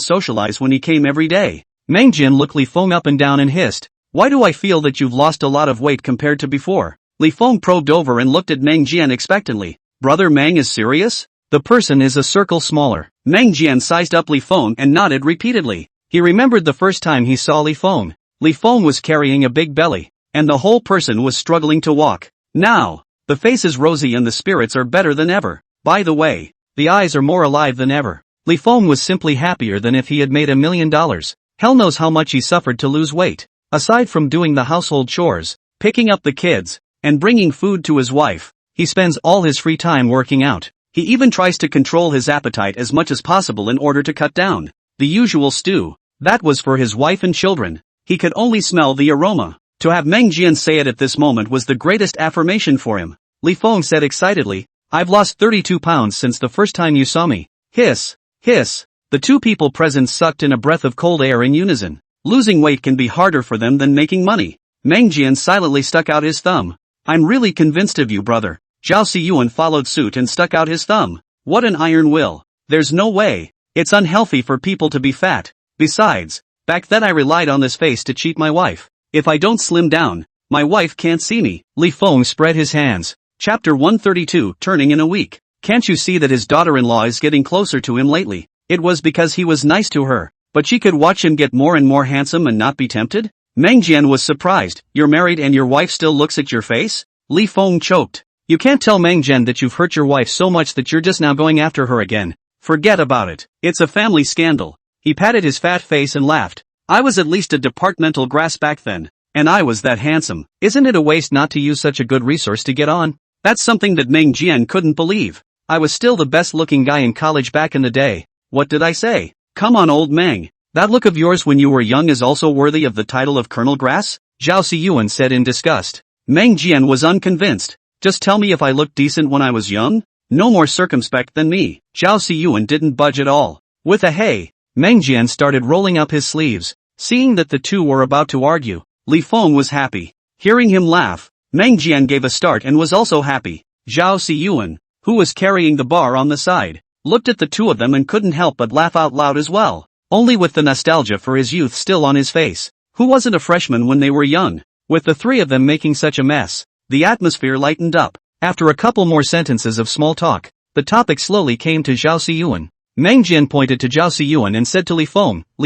socialize when he came every day. Meng Jian looked Li Feng up and down and hissed, why do I feel that you've lost a lot of weight compared to before? Li Feng probed over and looked at Meng Jian expectantly. Brother Meng is serious? The person is a circle smaller. Meng Jian sized up Li Feng and nodded repeatedly. He remembered the first time he saw Li Feng. Li Feng was carrying a big belly, and the whole person was struggling to walk. Now, the face is rosy and the spirits are better than ever. By the way, the eyes are more alive than ever. Li Feng was simply happier than if he had made $1 million. Hell knows how much he suffered to lose weight. Aside from doing the household chores, picking up the kids, and bringing food to his wife, he spends all his free time working out. He even tries to control his appetite as much as possible in order to cut down. The usual stew. That was for his wife and children. He could only smell the aroma. To have Meng Jian say it at this moment was the greatest affirmation for him. Li Feng said excitedly, I've lost 32 pounds since the first time you saw me. Hiss, hiss. The 2 people present sucked in a breath of cold air in unison. Losing weight can be harder for them than making money. Meng Jian silently stuck out his thumb. I'm really convinced of you, brother. Zhao Siyuan followed suit and stuck out his thumb. What an iron will. There's no way. It's unhealthy for people to be fat. Besides, back then I relied on this face to cheat my wife. If I don't slim down, my wife can't see me. Li Feng spread his hands. Chapter 132, turning in a week. Can't you see that his daughter-in-law is getting closer to him lately? It was because he was nice to her, but she could watch him get more and more handsome and not be tempted? Meng Jian was surprised. You're married and your wife still looks at your face? Li Feng choked. You can't tell Meng Jian that you've hurt your wife so much that you're just now going after her again. Forget about it. It's a family scandal. He patted his fat face and laughed. I was at least a departmental grass back then. And I was that handsome. Isn't it a waste not to use such a good resource to get on? That's something that Meng Jian couldn't believe. I was still the best looking guy in college back in the day. What did I say? Come on, old Meng. That look of yours when you were young is also worthy of the title of Colonel Grass? Zhao Siyuan said in disgust. Meng Jian was unconvinced. Just tell me if I looked decent when I was young? No more circumspect than me. Zhao Siyuan didn't budge at all. With a hey, Meng Jian started rolling up his sleeves. Seeing that the two were about to argue, Li Feng was happy. Hearing him laugh, Meng Jian gave a start and was also happy. Zhao Siyuan, who was carrying the bar on the side, looked at the two of them and couldn't help but laugh out loud as well. Only with the nostalgia for his youth still on his face. Who wasn't a freshman when they were young? With the three of them making such a mess, the atmosphere lightened up. After a couple more sentences of small talk, the topic slowly came to Zhao Siyuan. Meng Jian pointed to Zhao Siyuan and said to Li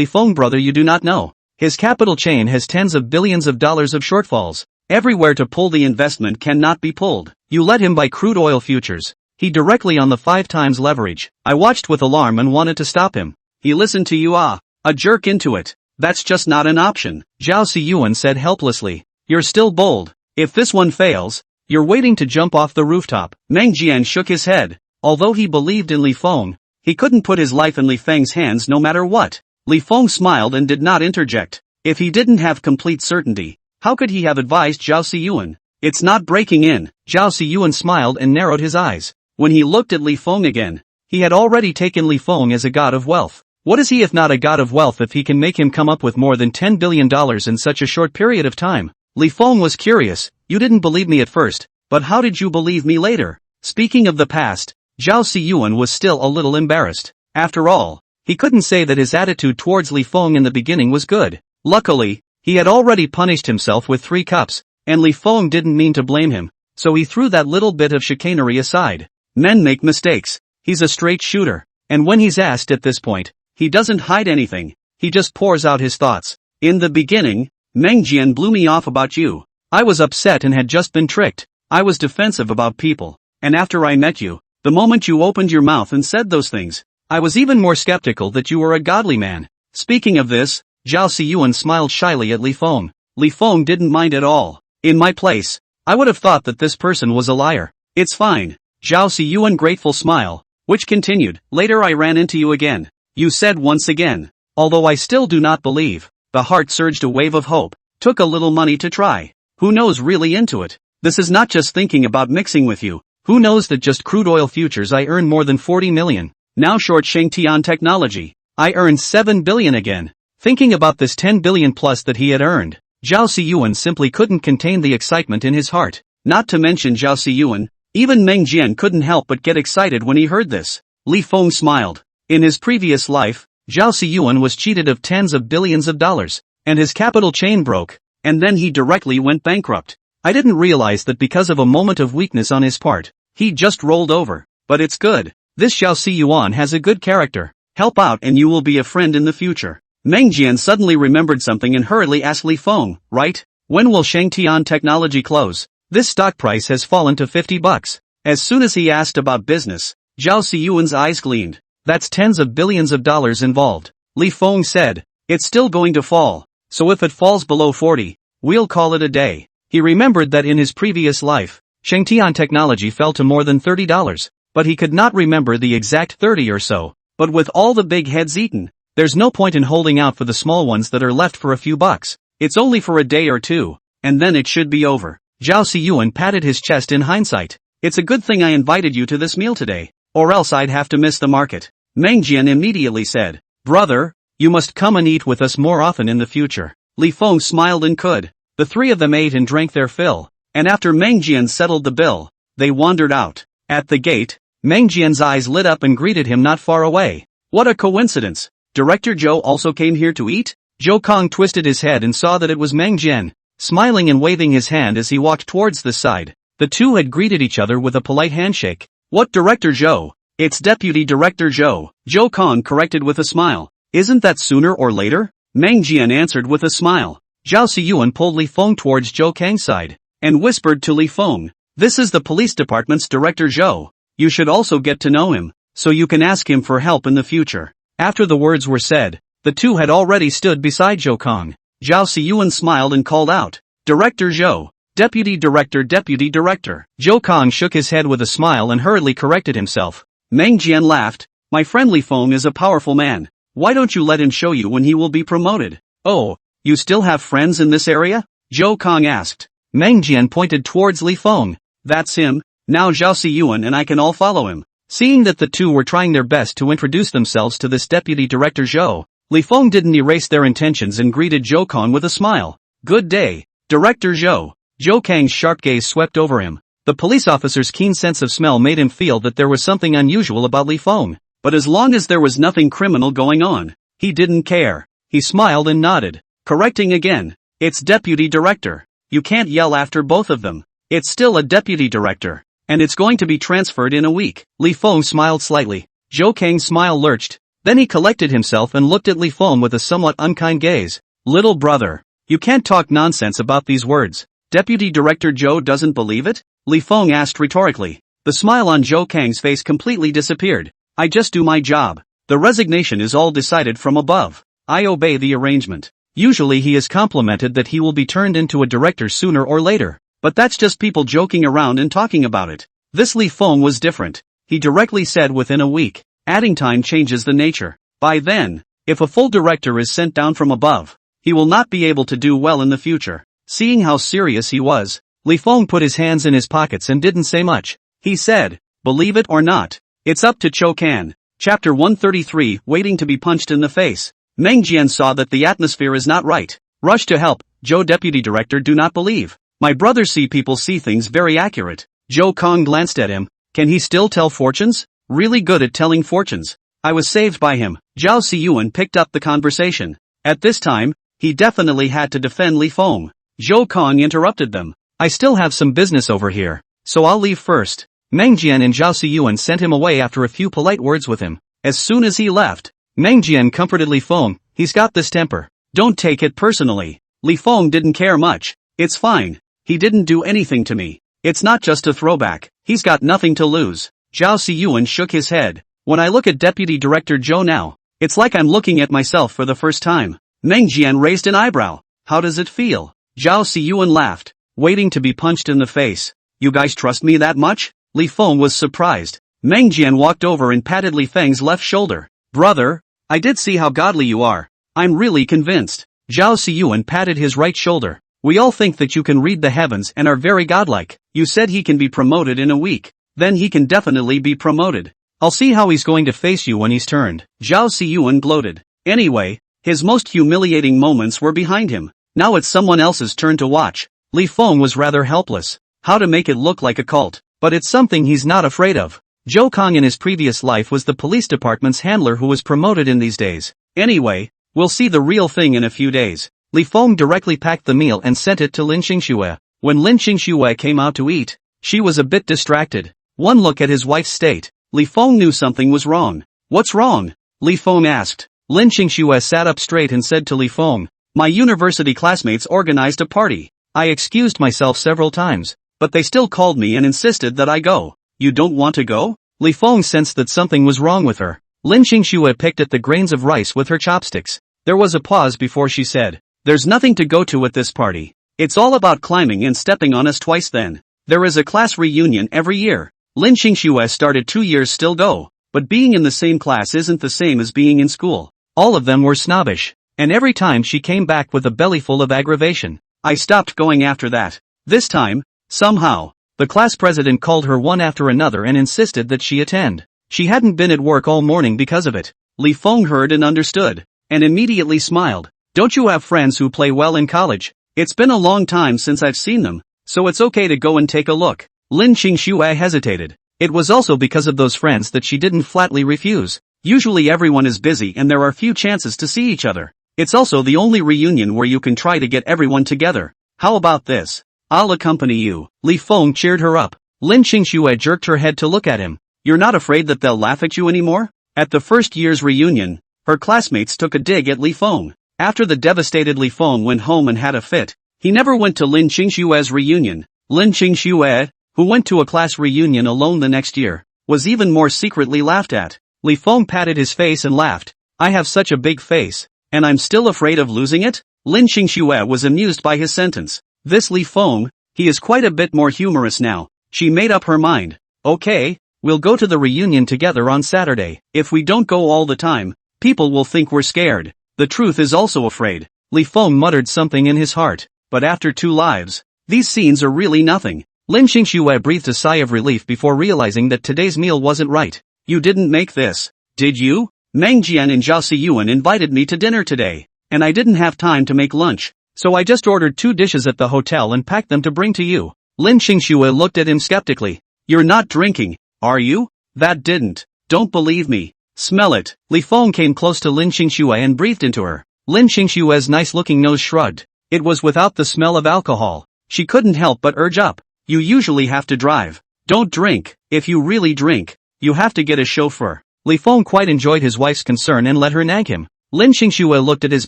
Feng brother, you do not know. His capital chain has tens of billions of dollars of shortfalls. Everywhere to pull the investment cannot be pulled. You let him buy crude oil futures. He directly on the 5 times leverage. I watched with alarm and wanted to stop him. He listened to you a jerk into it. That's just not an option. Zhao Siyuan said helplessly. You're still bold. If this one fails, you're waiting to jump off the rooftop. Meng Jian shook his head. Although he believed in Li Feng, he couldn't put his life in Li Feng's hands no matter what. Li Feng smiled and did not interject. If he didn't have complete certainty, how could he have advised Zhao Siyuan? It's not breaking in. Zhao Siyuan smiled and narrowed his eyes. When he looked at Li Feng again, he had already taken Li Feng as a god of wealth. What is he if not a god of wealth if he can make him come up with more than $10 billion in such a short period of time? Li Feng was curious. You didn't believe me at first, but how did you believe me later? Speaking of the past, Zhao Siyuan was still a little embarrassed. After all, he couldn't say that his attitude towards Li Feng in the beginning was good. Luckily, he had already punished himself with 3 cups, and Li Feng didn't mean to blame him, so he threw that little bit of chicanery aside. Men make mistakes. He's a straight shooter, and when he's asked at this point, he doesn't hide anything, he just pours out his thoughts. In the beginning, Meng Jian blew me off about you. I was upset and had just been tricked. I was defensive about people, and after I met you, the moment you opened your mouth and said those things, I was even more skeptical that you were a godly man. Speaking of this, Zhao Siyuan smiled shyly at Li Feng. Li Feng didn't mind at all. In my place, I would have thought that this person was a liar. It's fine. Zhao Siyuan grateful smile, which continued, later I ran into you again. You said once again. Although I still do not believe. The heart surged a wave of hope. Took a little money to try. Who knows really into it? This is not just thinking about mixing with you. Who knows that just crude oil futures I earn more than 40 million. Now short Shangtian technology. I earn 7 billion again. Thinking about this 10 billion plus that he had earned, Zhao Siyuan simply couldn't contain the excitement in his heart. Not to mention Zhao Siyuan, even Meng Jian couldn't help but get excited when he heard this. Li Feng smiled. In his previous life, Zhao Siyuan was cheated of tens of billions of dollars, and his capital chain broke, and then he directly went bankrupt. I didn't realize that because of a moment of weakness on his part, he just rolled over. But it's good. This Zhao Siyuan has a good character. Help out and you will be a friend in the future. Meng Jian suddenly remembered something and hurriedly asked Li Feng, right? When will Shangtian Technology close? This stock price has fallen to $50. As soon as he asked about business, Zhao Siyuan's eyes gleamed. That's tens of billions of dollars involved. Li Feng said, it's still going to fall, so if it falls below 40, we'll call it a day. He remembered that in his previous life, Shangtian Technology fell to more than $30, but he could not remember the exact 30 or so. But with all the big heads eaten, there's no point in holding out for the small ones that are left for a few bucks. It's only for a day or two, and then it should be over. Zhao Siyuan patted his chest in hindsight. It's a good thing I invited you to this meal today, or else I'd have to miss the market. Meng Jian immediately said, brother, you must come and eat with us more often in the future. Li Feng smiled and could. The three of them ate and drank their fill, and after Meng Jian settled the bill, they wandered out. At the gate, Meng Jian's eyes lit up and greeted him not far away. What a coincidence! Director Zhou also came here to eat? Zhou Kong twisted his head and saw that it was Meng Jian, smiling and waving his hand as he walked towards the side. The two had greeted each other with a polite handshake. What Director Zhou? It's Deputy Director Zhou. Zhou Kong corrected with a smile. Isn't that sooner or later? Meng Jian answered with a smile. Zhao Siyuan pulled Li Feng towards Zhou Kang's side, and whispered to Li Feng, This is the police department's director Zhou. You should also get to know him, so you can ask him for help in the future. After the words were said, the two had already stood beside Zhou Kong. Zhao Siyuan smiled and called out, Director Zhou. Deputy Director, Deputy Director. Zhou Kong shook his head with a smile and hurriedly corrected himself. Meng Jian laughed. My friend Li Feng is a powerful man. Why don't you let him show you when he will be promoted? Oh, you still have friends in this area? Zhou Kong asked. Meng Jian pointed towards Li Feng. That's him. Now Zhao Siyuan and I can all follow him. Seeing that the two were trying their best to introduce themselves to this Deputy Director Zhou, Li Feng didn't erase their intentions and greeted Zhou Kong with a smile. Good day, Director Zhou. Zhou Kang's sharp gaze swept over him. The police officer's keen sense of smell made him feel that there was something unusual about Li Feng. But as long as there was nothing criminal going on, he didn't care. He smiled and nodded. Correcting again. It's Deputy Director. You can't yell after both of them. It's still a Deputy Director. And it's going to be transferred in a week. Li Feng smiled slightly. Zhou Kang's smile lurched. Then he collected himself and looked at Li Feng with a somewhat unkind gaze. Little brother. You can't talk nonsense about these words. Deputy Director Zhou doesn't believe it? Li Feng asked rhetorically. The smile on Zhou Kang's face completely disappeared. I just do my job. The resignation is all decided from above. I obey the arrangement. Usually he is complimented that he will be turned into a director sooner or later. But that's just people joking around and talking about it. This Li Feng was different. He directly said within a week. Adding time changes the nature. By then, if a full director is sent down from above, he will not be able to do well in the future. Seeing how serious he was, Li Feng put his hands in his pockets and didn't say much. He said, believe it or not, it's up to Cho Kan. Chapter 133, Waiting to be punched in the face. Meng Jian saw that the atmosphere is not right. Rush to help. Zhou Deputy Director, do not believe. My brother see people see things very accurate. Zhou Kong glanced at him. Can he still tell fortunes? Really good at telling fortunes. I was saved by him. Zhao Siyuan picked up the conversation. At this time, he definitely had to defend Li Feng. Zhou Kong interrupted them. I still have some business over here, so I'll leave first. Meng Jian and Zhao Siyuan sent him away after a few polite words with him. As soon as he left, Meng Jian comforted Li Feng. He's got this temper. Don't take it personally. Li Feng didn't care much. It's fine. He didn't do anything to me. It's not just a throwback. He's got nothing to lose. Zhao Siyuan shook his head. When I look at Deputy Director Zhou now, it's like I'm looking at myself for the first time. Meng Jian raised an eyebrow. How does it feel? Zhao Siyuan laughed. Waiting to be punched in the face. You guys trust me that much? Li Feng was surprised. Meng Jian walked over and patted Li Feng's left shoulder. Brother, I did see how godly you are. I'm really convinced. Zhao Siyuan patted his right shoulder. We all think that you can read the heavens and are very godlike. You said he can be promoted in a week. Then he can definitely be promoted. I'll see how he's going to face you when he's turned. Zhao Siyuan gloated. Anyway, his most humiliating moments were behind him. Now it's someone else's turn to watch. Li Feng was rather helpless. How to make it look like a cult? But it's something he's not afraid of. Zhou Kong in his previous life was the police department's handler who was promoted in these days. Anyway, we'll see the real thing in a few days. Li Feng directly packed the meal and sent it to Lin Xingxue. When Lin Xingxue came out to eat, she was a bit distracted. One look at his wife's state, Li Feng knew something was wrong. What's wrong? Li Feng asked. Lin Xingxue sat up straight and said to Li Feng, my university classmates organized a party. I excused myself several times, but they still called me and insisted that I go. You don't want to go? Li Feng sensed that something was wrong with her. Lin Xingxue picked at the grains of rice with her chopsticks. There was a pause before she said, there's nothing to go to at this party. It's all about climbing and stepping on us twice then. There is a class reunion every year. Lin Xingxue started 2 years still go, but being in the same class isn't the same as being in school. All of them were snobbish, and every time she came back with a bellyful of aggravation. I stopped going after that. This time, somehow, the class president called her one after another and insisted that she attend. She hadn't been at work all morning because of it. Li Feng heard and understood, and immediately smiled. Don't you have friends who play well in college? It's been a long time since I've seen them, so it's okay to go and take a look. Lin Xingxue hesitated. It was also because of those friends that she didn't flatly refuse. Usually everyone is busy and there are few chances to see each other. It's also the only reunion where you can try to get everyone together. How about this? I'll accompany you. Li Feng cheered her up. Lin Xingxue jerked her head to look at him. You're not afraid that they'll laugh at you anymore? At the first year's reunion, her classmates took a dig at Li Feng. After the devastated Li Feng went home and had a fit, he never went to Lin Xingxue's reunion. Lin Xingxue, who went to a class reunion alone the next year, was even more secretly laughed at. Li Feng patted his face and laughed. I have such a big face, and I'm still afraid of losing it? Lin Xingxue was amused by his sentence. This Li Feng, he is quite a bit more humorous now. She made up her mind. Okay, we'll go to the reunion together on Saturday. If we don't go all the time, people will think we're scared. The truth is also afraid. Li Feng muttered something in his heart. But after 2 lives, these scenes are really nothing. Lin Xingxue breathed a sigh of relief before realizing that today's meal wasn't right. You didn't make this, did you? Meng Jian and Zhao Siyuan invited me to dinner today, and I didn't have time to make lunch, so I just ordered 2 dishes at the hotel and packed them to bring to you. Lin Xingxue looked at him skeptically. You're not drinking, are you? That didn't. Don't believe me. Smell it. Li Feng came close to Lin Xingxue and breathed into her. Lin Xingxue's nice-looking nose shrugged. It was without the smell of alcohol. She couldn't help but urge up. You usually have to drive. Don't drink. If you really drink, you have to get a chauffeur. Li Feng quite enjoyed his wife's concern and let her nag him. Lin Xingxue looked at his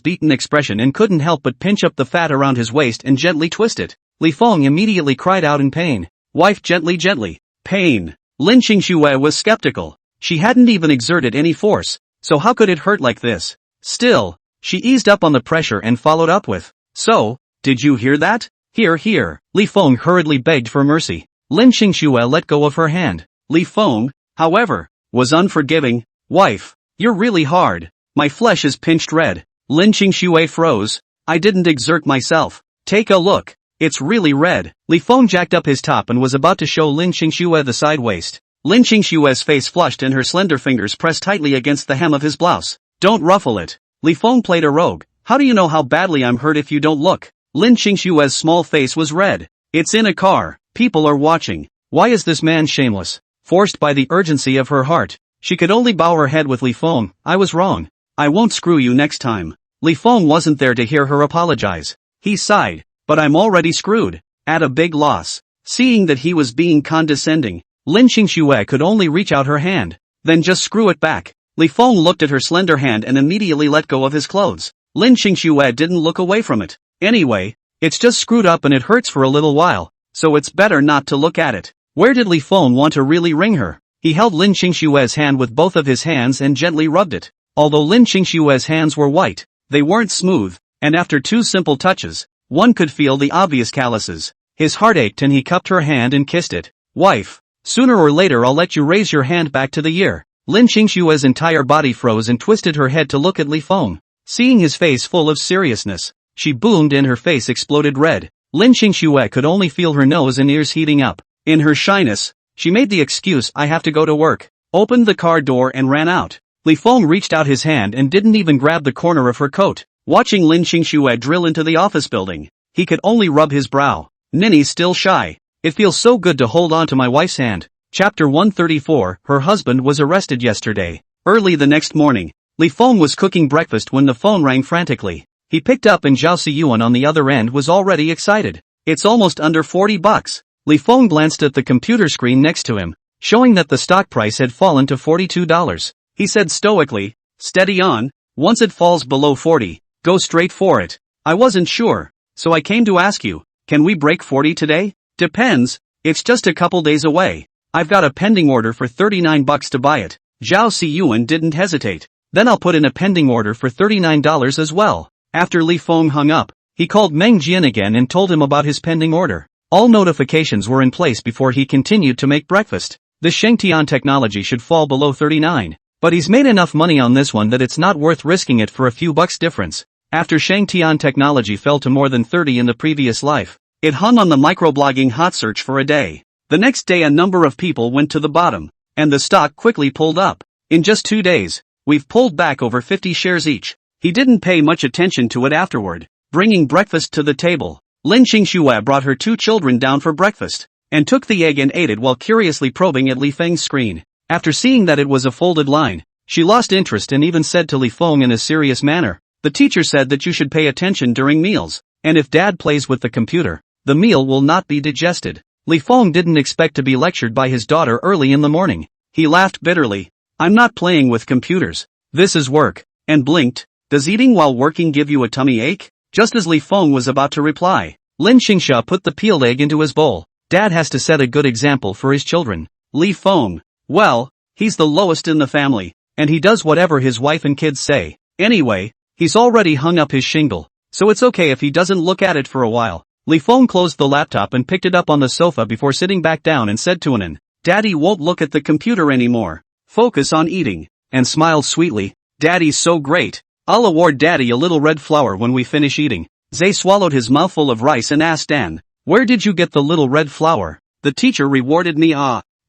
beaten expression and couldn't help but pinch up the fat around his waist and gently twist it. Li Feng immediately cried out in pain. Wife, gently. Pain. Lin Xingxue was skeptical. She hadn't even exerted any force, so how could it hurt like this? Still, she eased up on the pressure and followed up with, so, did you hear that? Here. Li Feng hurriedly begged for mercy. Lin Xingxue let go of her hand. Li Feng, however, was unforgiving. Wife, you're really hard. My flesh is pinched red. Lin Xingxue froze. I didn't exert myself. Take a look. It's really red. Li Feng jacked up his top and was about to show Lin Xingxue the side waist. Lin Xingxue's face flushed and her slender fingers pressed tightly against the hem of his blouse. Don't ruffle it. Li Feng played a rogue. How do you know how badly I'm hurt if you don't look? Lin Xingxue's small face was red. It's in a car. People are watching. Why is this man shameless? Forced by the urgency of her heart, she could only bow her head with Li Feng. I was wrong. I won't screw you next time. Li Feng wasn't there to hear her apologize. He sighed. But I'm already screwed. At a big loss. Seeing that he was being condescending, Lin Xingxue could only reach out her hand. Then just screw it back. Li Feng looked at her slender hand and immediately let go of his clothes. Lin Xingxue didn't look away from it. Anyway, it's just screwed up and it hurts for a little while, so it's better not to look at it. Where did Li Feng want to really wring her? He held Lin Xingxue's hand with both of his hands and gently rubbed it. Although Lin Xingxue's hands were white, they weren't smooth, and after 2 simple touches, one could feel the obvious calluses. His heart ached and he cupped her hand and kissed it. Wife, sooner or later I'll let you raise your hand back to the year. Lin Xingxue's entire body froze and twisted her head to look at Li Feng. Seeing his face full of seriousness, she boomed and her face exploded red. Lin Xingxue could only feel her nose and ears heating up. In her shyness, she made the excuse, I have to go to work, opened the car door and ran out. Li Feng reached out his hand and didn't even grab the corner of her coat. Watching Lin Xingxue drill into the office building, he could only rub his brow. Ninny's still shy. It feels so good to hold on to my wife's hand. Chapter 134, her husband was arrested yesterday. Early the next morning, Li Feng was cooking breakfast when the phone rang frantically. He picked up and Zhao Siyuan on the other end was already excited. It's almost under $40. Li Feng glanced at the computer screen next to him, showing that the stock price had fallen to $42. He said stoically, steady on, once it falls below 40, go straight for it. I wasn't sure, so I came to ask you, can we break 40 today? Depends, it's just a couple days away. I've got a pending order for $39 to buy it. Zhao Siyuan didn't hesitate. Then I'll put in a pending order for $39 as well. After Li Feng hung up, he called Meng Jian again and told him about his pending order. All notifications were in place before he continued to make breakfast. The Shengtian technology should fall below 39. But he's made enough money on this one that it's not worth risking it for a few bucks difference. After Shengtian technology fell to more than 30 in the previous life, it hung on the microblogging hot search for a day. The next day a number of people went to the bottom, and the stock quickly pulled up. In just 2 days, we've pulled back over 50 shares each. He didn't pay much attention to it afterward. Bringing breakfast to the table, Lin Xingxue brought her 2 children down for breakfast, and took the egg and ate it while curiously probing at Li Feng's screen. After seeing that it was a folded line, she lost interest and even said to Li Feng in a serious manner, the teacher said that you should pay attention during meals, and if dad plays with the computer, the meal will not be digested. Li Feng didn't expect to be lectured by his daughter early in the morning. He laughed bitterly. I'm not playing with computers. This is work. And blinked. Does eating while working give you a tummy ache? Just as Li Feng was about to reply, Lin Xingxia put the peeled egg into his bowl. Dad has to set a good example for his children. Li Feng. Well, he's the lowest in the family, and he does whatever his wife and kids say. Anyway, he's already hung up his shingle, so it's okay if he doesn't look at it for a while. Li Feng closed the laptop and picked it up on the sofa before sitting back down and said to Anan, Daddy won't look at the computer anymore. Focus on eating. And smiled sweetly. Daddy's so great. I'll award Daddy a little red flower when we finish eating. Zay swallowed his mouthful of rice and asked Dan, where did you get the little red flower? The teacher rewarded me.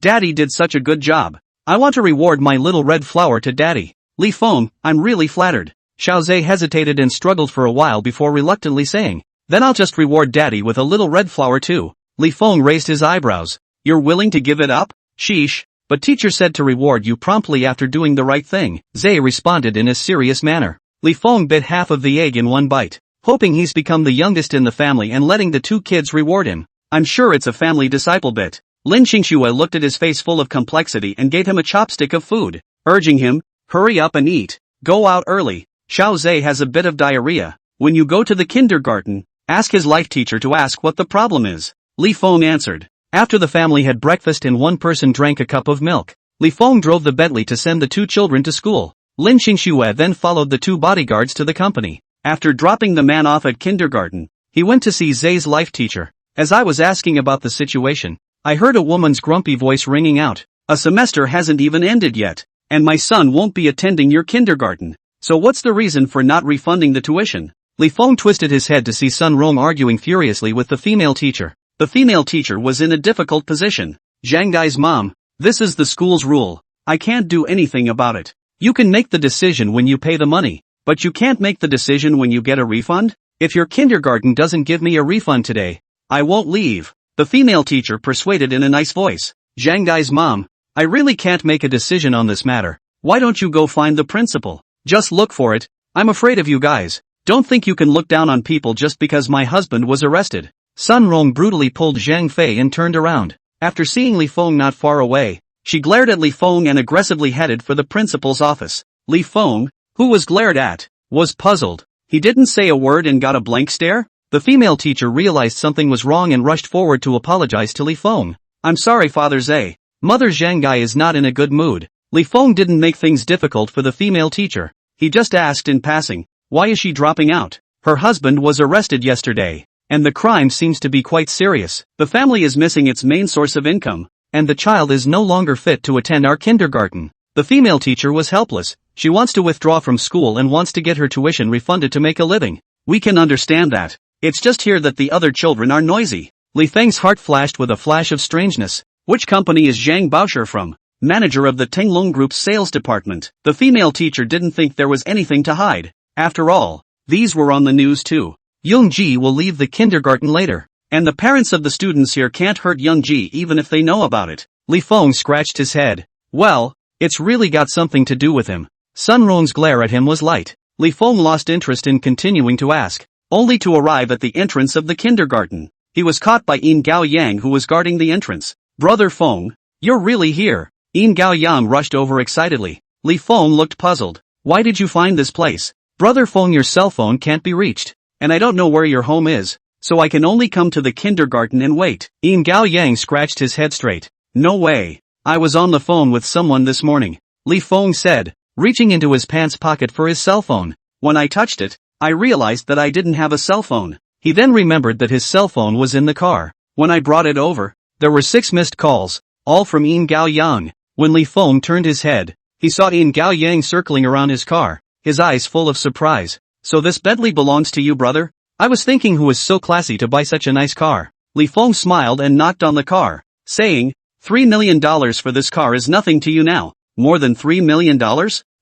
Daddy did such a good job. I want to reward my little red flower to Daddy. Li Feng, I'm really flattered. Xiao Zay hesitated and struggled for a while before reluctantly saying, then I'll just reward Daddy with a little red flower too. Li Feng raised his eyebrows. You're willing to give it up? Sheesh. But teacher said to reward you promptly after doing the right thing. Zay responded in a serious manner. Li Feng bit half of the egg in one bite, hoping he's become the youngest in the family and letting the two kids reward him. I'm sure it's a family disciple bit. Lin Qingxue looked at his face full of complexity and gave him a chopstick of food, urging him, hurry up and eat. Go out early. Xiao Zay has a bit of diarrhea. When you go to the kindergarten, ask his life teacher to ask what the problem is. Li Feng answered. After the family had breakfast and one person drank a cup of milk, Li Feng drove the Bentley to send the two children to school. Lin Qingxue then followed the two bodyguards to the company. After dropping the man off at kindergarten, he went to see Zay's life teacher. As I was asking about the situation, I heard a woman's grumpy voice ringing out. A semester hasn't even ended yet, and my son won't be attending your kindergarten. So what's the reason for not refunding the tuition? Li Feng twisted his head to see Sun Rong arguing furiously with the female teacher. The female teacher was in a difficult position. Zhang Gai's mom, this is the school's rule. I can't do anything about it. You can make the decision when you pay the money, but you can't make the decision when you get a refund? If your kindergarten doesn't give me a refund today, I won't leave. The female teacher persuaded in a nice voice. Zhang Gai's mom, I really can't make a decision on this matter. Why don't you go find the principal? Just look for it. I'm afraid of you guys. Don't think you can look down on people just because my husband was arrested. Sun Rong brutally pulled Zhang Fei and turned around. After seeing Li Feng not far away, she glared at Li Feng and aggressively headed for the principal's office. Li Feng, who was glared at, was puzzled. He didn't say a word and got a blank stare? The female teacher realized something was wrong and rushed forward to apologize to Li Feng. I'm sorry Father Zay. Mother Zhang Gai is not in a good mood. Li Feng didn't make things difficult for the female teacher. He just asked in passing, why is she dropping out? Her husband was arrested yesterday, and the crime seems to be quite serious. The family is missing its main source of income, and the child is no longer fit to attend our kindergarten. The female teacher was helpless. She wants to withdraw from school and wants to get her tuition refunded to make a living. We can understand that. It's just here that the other children are noisy. Li Feng's heart flashed with a flash of strangeness. Which company is Zhang Baosher from? Manager of the Tenglong Group's sales department. The female teacher didn't think there was anything to hide. After all, these were on the news too. Youngji will leave the kindergarten later, and the parents of the students here can't hurt Youngji even if they know about it. Li Feng scratched his head. Well, it's really got something to do with him. Sun Rong's glare at him was light. Li Feng lost interest in continuing to ask, only to arrive at the entrance of the kindergarten. He was caught by Yin Gao Yang who was guarding the entrance. Brother Feng, you're really here. Yin Gao Yang rushed over excitedly. Li Feng looked puzzled. Why did you find this place? Brother Feng, your cell phone can't be reached, and I don't know where your home is, so I can only come to the kindergarten and wait. Yin Gao Yang scratched his head straight. No way. I was on the phone with someone this morning, Li Feng said, reaching into his pants pocket for his cell phone. When I touched it, I realized that I didn't have a cell phone. He then remembered that his cell phone was in the car. When I brought it over, there were 6 missed calls, all from Yin Gao Yang. When Li Feng turned his head, he saw Yin Gao Yang circling around his car, his eyes full of surprise. So this Bentley belongs to you, brother? I was thinking who was so classy to buy such a nice car. Li Feng smiled and knocked on the car, saying, $3 million for this car is nothing to you now. More than $3 million?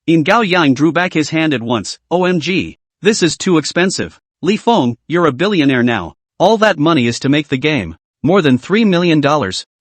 Yin Gao Yang drew back his hand at once. OMG. This is too expensive. Li Feng, you're a billionaire now. All that money is to make the game. More than $3 million.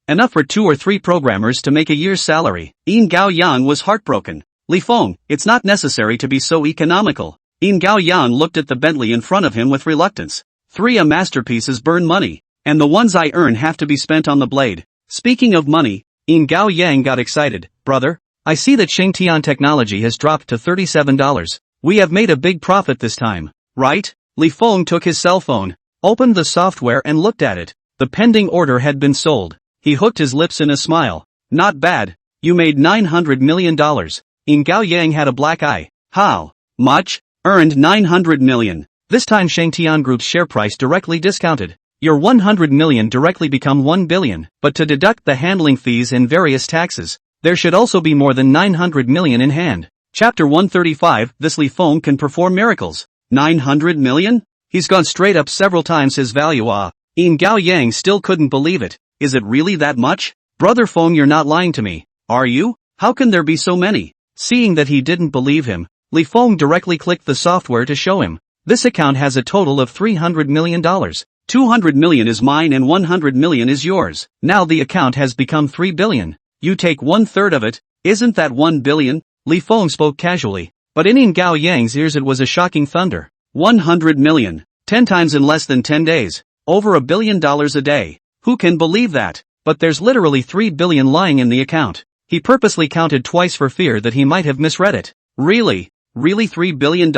Enough for 2 or 3 programmers to make a year's salary. Yin Gao Yang was heartbroken. Li Feng, it's not necessary to be so economical. Yin Gao Yang looked at the Bentley in front of him with reluctance. 3 masterpieces burn money, and the ones I earn have to be spent on the blade. Speaking of money, Yin Gao Yang got excited. Brother, I see that Shengtian technology has dropped to $37. We have made a big profit this time, right? Li Feng took his cell phone, opened the software and looked at it. The pending order had been sold. He hooked his lips in a smile. Not bad. You made $900 million. In Gao Yang had a black eye. How much? Earned 900 million. This time Shangtian Group's share price directly discounted. Your 100 million directly become 1 billion, but to deduct the handling fees and various taxes, there should also be more than 900 million in hand. Chapter 135, this Li Feng can perform miracles. 900 million? He's gone straight up several times his value. In Gao Yang still couldn't believe it. Is it really that much? Brother Feng, you're not lying to me, are you? How can there be so many? Seeing that he didn't believe him, Li Feng directly clicked the software to show him. This account has a total of $300 million. 200 million is mine and 100 million is yours. Now the account has become 3 billion. You take 1/3 of it. Isn't that 1 billion? Li Feng spoke casually, but in Gao Yang's ears it was a shocking thunder. 100 million. 10 times in less than 10 days. Over $1 billion a day. Who can believe that? But there's literally 3 billion lying in the account. He purposely counted twice for fear that he might have misread it. Really? Really $3 billion?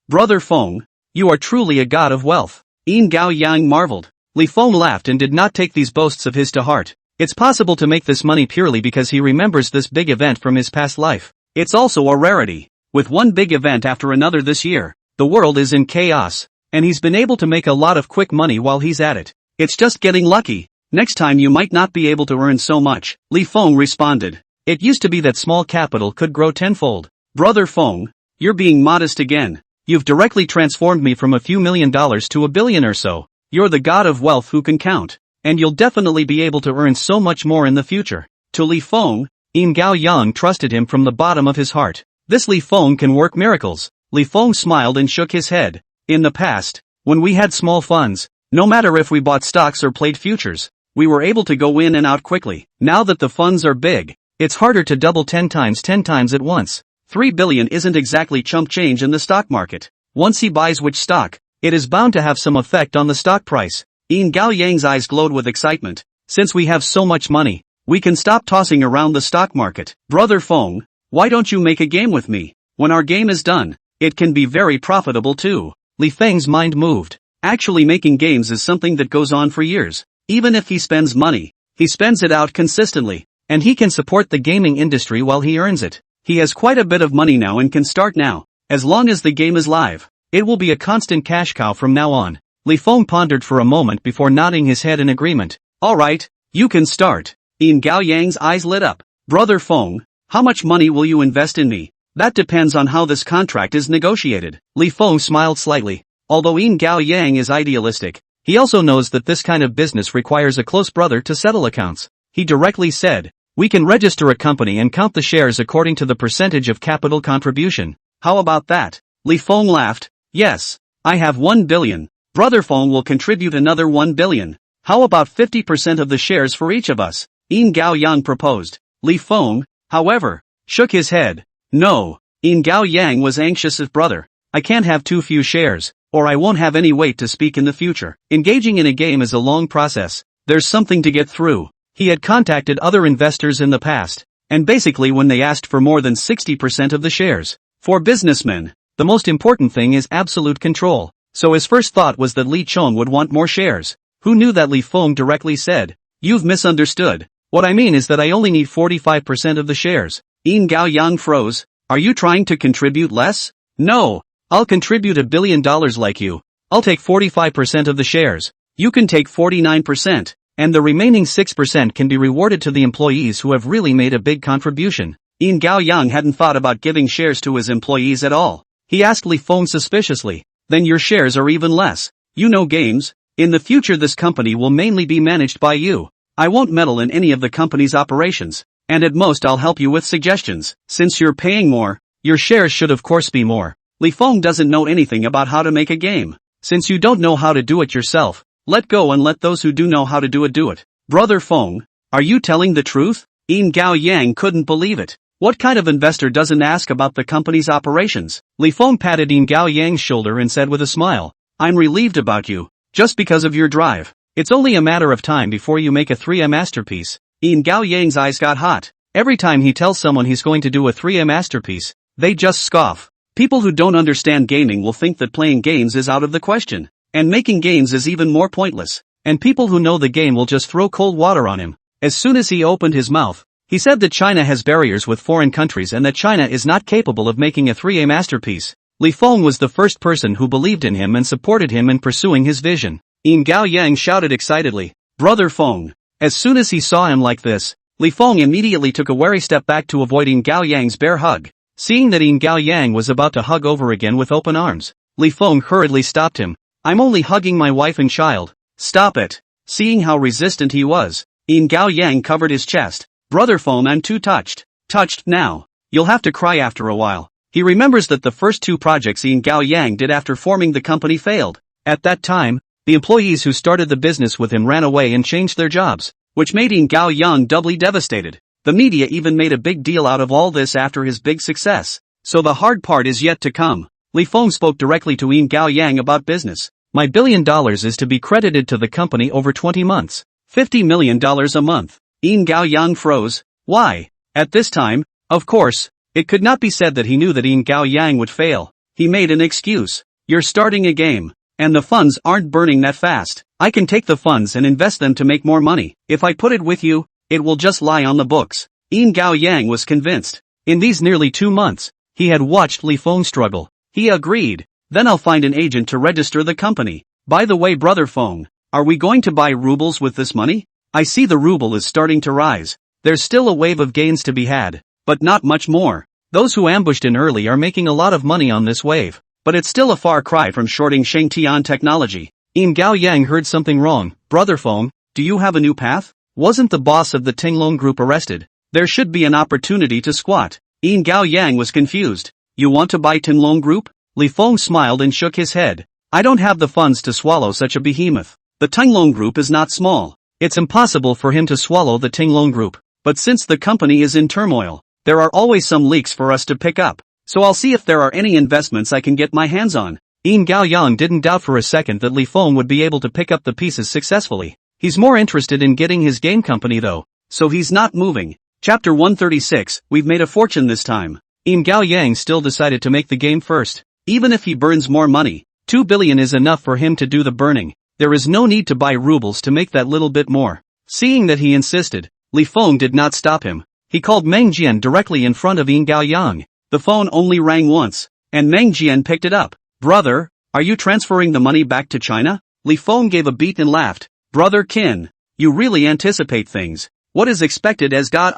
Brother Feng, you are truly a god of wealth. In Gao Yang marveled. Li Feng laughed and did not take these boasts of his to heart. It's possible to make this money purely because he remembers this big event from his past life. It's also a rarity. With one big event after another this year, the world is in chaos, and he's been able to make a lot of quick money while he's at it. It's just getting lucky. Next time you might not be able to earn so much, Li Feng responded. It used to be that small capital could grow tenfold. Brother Feng, you're being modest again. You've directly transformed me from a few $1 million to $1 billion or so. You're the god of wealth who can count. And you'll definitely be able to earn so much more in the future. To Li Feng, In Gao Yang trusted him from the bottom of his heart. This Li Feng can work miracles. Li Feng smiled and shook his head. In the past, when we had small funds, no matter if we bought stocks or played futures, we were able to go in and out quickly. Now that the funds are big, it's harder to double 10 times at once. 3 billion isn't exactly chump change in the stock market. Once he buys which stock, it is bound to have some effect on the stock price. In Gao Yang's eyes glowed with excitement. Since we have so much money, we can stop tossing around the stock market. Brother Feng, why don't you make a game with me? When our game is done, it can be very profitable too. Li Feng's mind moved. Actually, making games is something that goes on for years. Even if he spends money, he spends it out consistently, and he can support the gaming industry while he earns it. He has quite a bit of money now and can start now. As long as the game is live, it will be a constant cash cow from now on. Li Feng pondered for a moment before nodding his head in agreement. Alright, you can start. In Gao Yang's eyes lit up. Brother Feng, how much money will you invest in me? That depends on how this contract is negotiated. Li Feng smiled slightly. Although In Gao Yang is idealistic, he also knows that this kind of business requires a close brother to settle accounts. He directly said, we can register a company and count the shares according to the percentage of capital contribution. How about that? Li Feng laughed. Yes, I have 1 billion. Brother Feng will contribute another 1 billion. How about 50% of the shares for each of us? In Gao Yang proposed. Li Feng, however, shook his head. No. In Gao Yang was anxious. If brother, I can't have too few shares, or I won't have any weight to speak in the future. Engaging in a game is a long process. There's something to get through. He had contacted other investors in the past, and basically when they asked for more than 60% of the shares. For businessmen, the most important thing is absolute control. So his first thought was that Li Chong would want more shares. Who knew that? Li Feng directly said. You've misunderstood. What I mean is that I only need 45% of the shares. In Gao Yang froze. Are you trying to contribute less? No. I'll contribute $1 billion like you. I'll take 45% of the shares. You can take 49%, and the remaining 6% can be rewarded to the employees who have really made a big contribution. In Gao Yang hadn't thought about giving shares to his employees at all. He asked Li Feng suspiciously. Then your shares are even less. You know games. In the future this company will mainly be managed by you. I won't meddle in any of the company's operations, and at most I'll help you with suggestions. Since you're paying more, your shares should of course be more. Li Feng doesn't know anything about how to make a game. Since you don't know how to do it yourself, let go and let those who do know how to do it. Brother Feng, are you telling the truth? In Gao Yang couldn't believe it. What kind of investor doesn't ask about the company's operations? Li Feng patted In Gao Yang's shoulder and said with a smile, I'm relieved about you, just because of your drive. It's only a matter of time before you make a 3M masterpiece. In Gao Yang's eyes got hot. Every time he tells someone he's going to do a 3M masterpiece, they just scoff. People who don't understand gaming will think that playing games is out of the question, and making games is even more pointless. and people who know the game will just throw cold water on him. As soon as he opened his mouth, he said that China has barriers with foreign countries and that China is not capable of making a 3A masterpiece. Li Feng was the first person who believed in him and supported him in pursuing his vision. Yin Gao Yang shouted excitedly, "Brother Feng!" As soon as he saw him like this, Li Feng immediately took a wary step back to avoid Yin Gao Yang's bear hug. Seeing that Yin Gao Yang was about to hug over again with open arms, Li Feng hurriedly stopped him. "I'm only hugging my wife and child." "Stop it." Seeing how resistant he was, Yin Gao Yang covered his chest. "Brother Feng, I'm too touched." "Touched now. You'll have to cry after a while." He remembers that the first 2 projects Yin Gao Yang did after forming the company failed. At that time, the employees who started the business with him ran away and changed their jobs, which made Yin Gao Yang doubly devastated. The media even made a big deal out of all this after his big success. So the hard part is yet to come. Li Feng spoke directly to Yin Gao Yang about business. "My $1 billion is to be credited to the company over 20 months. $50 million a month. Yin Gao Yang froze. Why? At this time, of course, it could not be said that he knew that Yin Gao Yang would fail. He made an excuse. "You're starting a game. And the funds aren't burning that fast. I can take the funds and invest them to make more money. If I put it with you, it will just lie on the books." Yin Gao Yang was convinced. In these nearly 2 months, he had watched Li Feng struggle. He agreed. "Then I'll find an agent to register the company. By the way, Brother Feng, are we going to buy rubles with this money? I see the ruble is starting to rise. There's still a wave of gains to be had, but not much more. Those who ambushed in early are making a lot of money on this wave, but it's still a far cry from shorting Shengtian technology." Yin Gao Yang heard something wrong. "Brother Feng, do you have a new path? Wasn't the boss of the Tinglong group arrested? There should be an opportunity to squat." Yin Gao Yang was confused. "You want to buy Tinglong group?" Li Feng smiled and shook his head. "I don't have the funds to swallow such a behemoth. The Tinglong group is not small. It's impossible for him to swallow the Tinglong group. But since the company is in turmoil, there are always some leaks for us to pick up. So I'll see if there are any investments I can get my hands on." Yin Gao Yang didn't doubt for a second that Li Feng would be able to pick up the pieces successfully. He's more interested in getting his game company though, so he's not moving. Chapter 136, We've made a fortune this time. Yin Gao Yang still decided to make the game first. Even if he burns more money, 2 billion is enough for him to do the burning. There is no need to buy rubles to make that little bit more. Seeing that he insisted, Li Feng did not stop him. He called Meng Jian directly in front of Yin Gao Yang. The phone only rang once, and Meng Jian picked it up. "Brother, are you transferring the money back to China?" Li Feng gave a beat and laughed. "Brother Qin, you really anticipate things. What is expected as God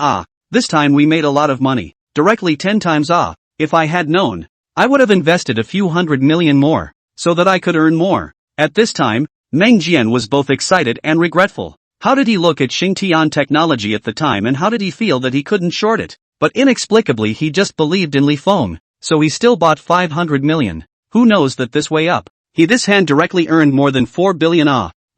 this time we made a lot of money, directly 10 times If I had known, I would have invested a few 100 million more, so that I could earn more." At this time, Meng Jian was both excited and regretful. How did he look at Xingtian technology at the time and how did he feel that he couldn't short it? But inexplicably he just believed in Li Feng, so he still bought 500 million. Who knows that this way up, this hand directly earned more than 4 billion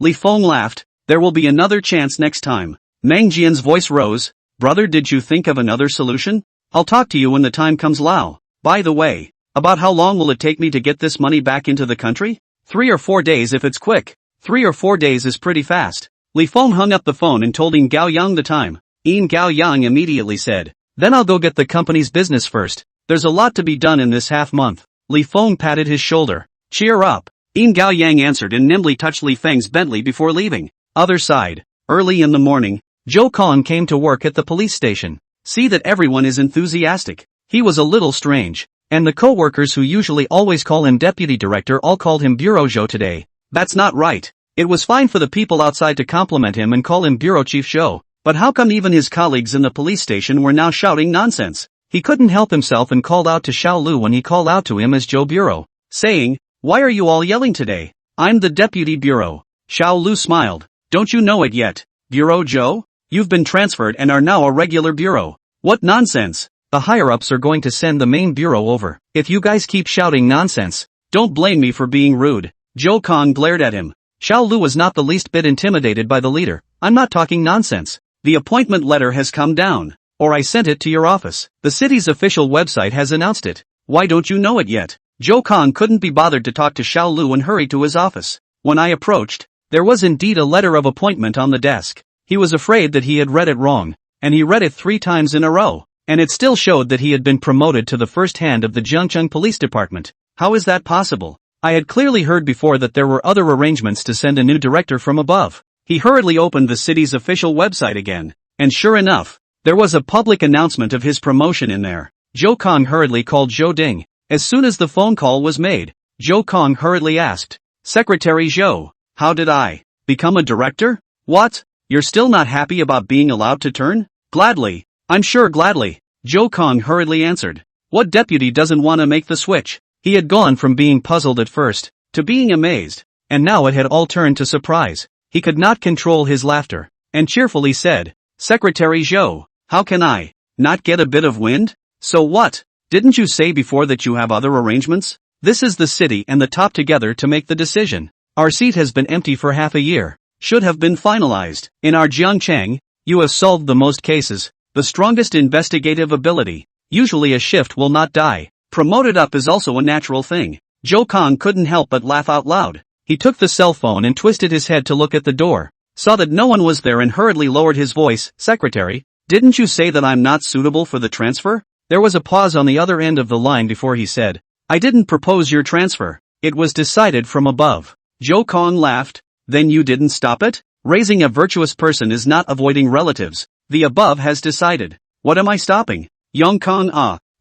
Li Feng laughed. "There will be another chance next time." Meng Jian's voice rose. "Brother, did you think of another solution? I'll talk to you when the time comes, Lao. By the way, about how long will it take me to get this money back into the country?" 3 or 4 days if it's quick. 3 or 4 days is pretty fast. Li Feng hung up the phone and told Yin Gao Yang the time. Yin Gao Yang immediately said, "Then I'll go get the company's business first. There's a lot to be done in this half month." Li Feng patted his shoulder. "Cheer up." Yin Gao Yang answered and nimbly touched Li Feng's Bentley before leaving. Other side. Early in the morning, Zhou Kong came to work at the police station. See that everyone is enthusiastic. He was a little strange, and the co-workers who usually always call him deputy director all called him Bureau Zhou today. That's not right. It was fine for the people outside to compliment him and call him Bureau Chief Zhou, but how come even his colleagues in the police station were now shouting nonsense? He couldn't help himself and called out to Xiao Lu when he called out to him as Zhou Bureau, saying, "Why are you all yelling today? I'm the deputy bureau." Xiao Lu smiled. "Don't you know it yet, Bureau Zhou? You've been transferred and are now a regular bureau." "What nonsense? The higher-ups are going to send the main bureau over. If you guys keep shouting nonsense, don't blame me for being rude." Zhou Kong glared at him. Xiao Lu was not the least bit intimidated by the leader. "I'm not talking nonsense. The appointment letter has come down, or I sent it to your office. The city's official website has announced it. Why don't you know it yet?" Zhou Kong couldn't be bothered to talk to Xiao Lu and hurried to his office. When I approached, there was indeed a letter of appointment on the desk. He was afraid that he had read it wrong, and he read it 3 times in a row, and it still showed that he had been promoted to the first hand of the Jiangcheng Police Department. How is that possible? I had clearly heard before that there were other arrangements to send a new director from above. He hurriedly opened the city's official website again, and sure enough, there was a public announcement of his promotion in there. Zhou Kong hurriedly called Zhou Ding. As soon as the phone call was made, Zhou Kong hurriedly asked, "Secretary Zhou, how did I become a director? What? You're still not happy about being allowed to turn?" "Gladly. I'm sure gladly," Zhou Kong hurriedly answered. What deputy doesn't want to make the switch? He had gone from being puzzled at first, to being amazed, and now it had all turned to surprise. He could not control his laughter, and cheerfully said, "Secretary Zhou, how can I not get a bit of wind? So what? Didn't you say before that you have other arrangements? This is the city and the top together to make the decision. Our seat has been empty for half a year. Should have been finalized. In our Jiangchang, you have solved the most cases, the strongest investigative ability. Usually a shift will not die. Promoted up is also a natural thing." Zhou Kong couldn't help but laugh out loud. He took the cell phone and twisted his head to look at the door, saw that no one was there and hurriedly lowered his voice. "Secretary, didn't you say that I'm not suitable for the transfer?" There was a pause on the other end of the line before he said, "I didn't propose your transfer. It was decided from above." Zhou Kong laughed. "Then you didn't stop it? Raising a virtuous person is not avoiding relatives. The above has decided. What am I stopping?" Yong Kong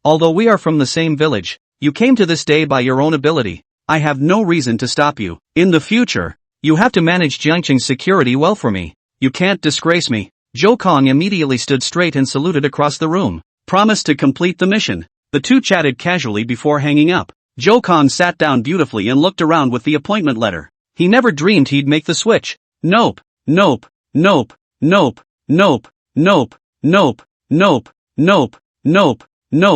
although we are from the same village, you came to this day by your own ability. I have no reason to stop you. In the future, you have to manage Jiangcheng's security well for me. You can't disgrace me." Zhou Kong immediately stood straight and saluted across the room. Promised to complete the mission. The two chatted casually before hanging up. Zhou Kong sat down beautifully and looked around with the appointment letter. He never dreamed he'd make the switch. Nope, nope, nope, nope, nope, nope, nope, nope, nope, nope, nope, nope,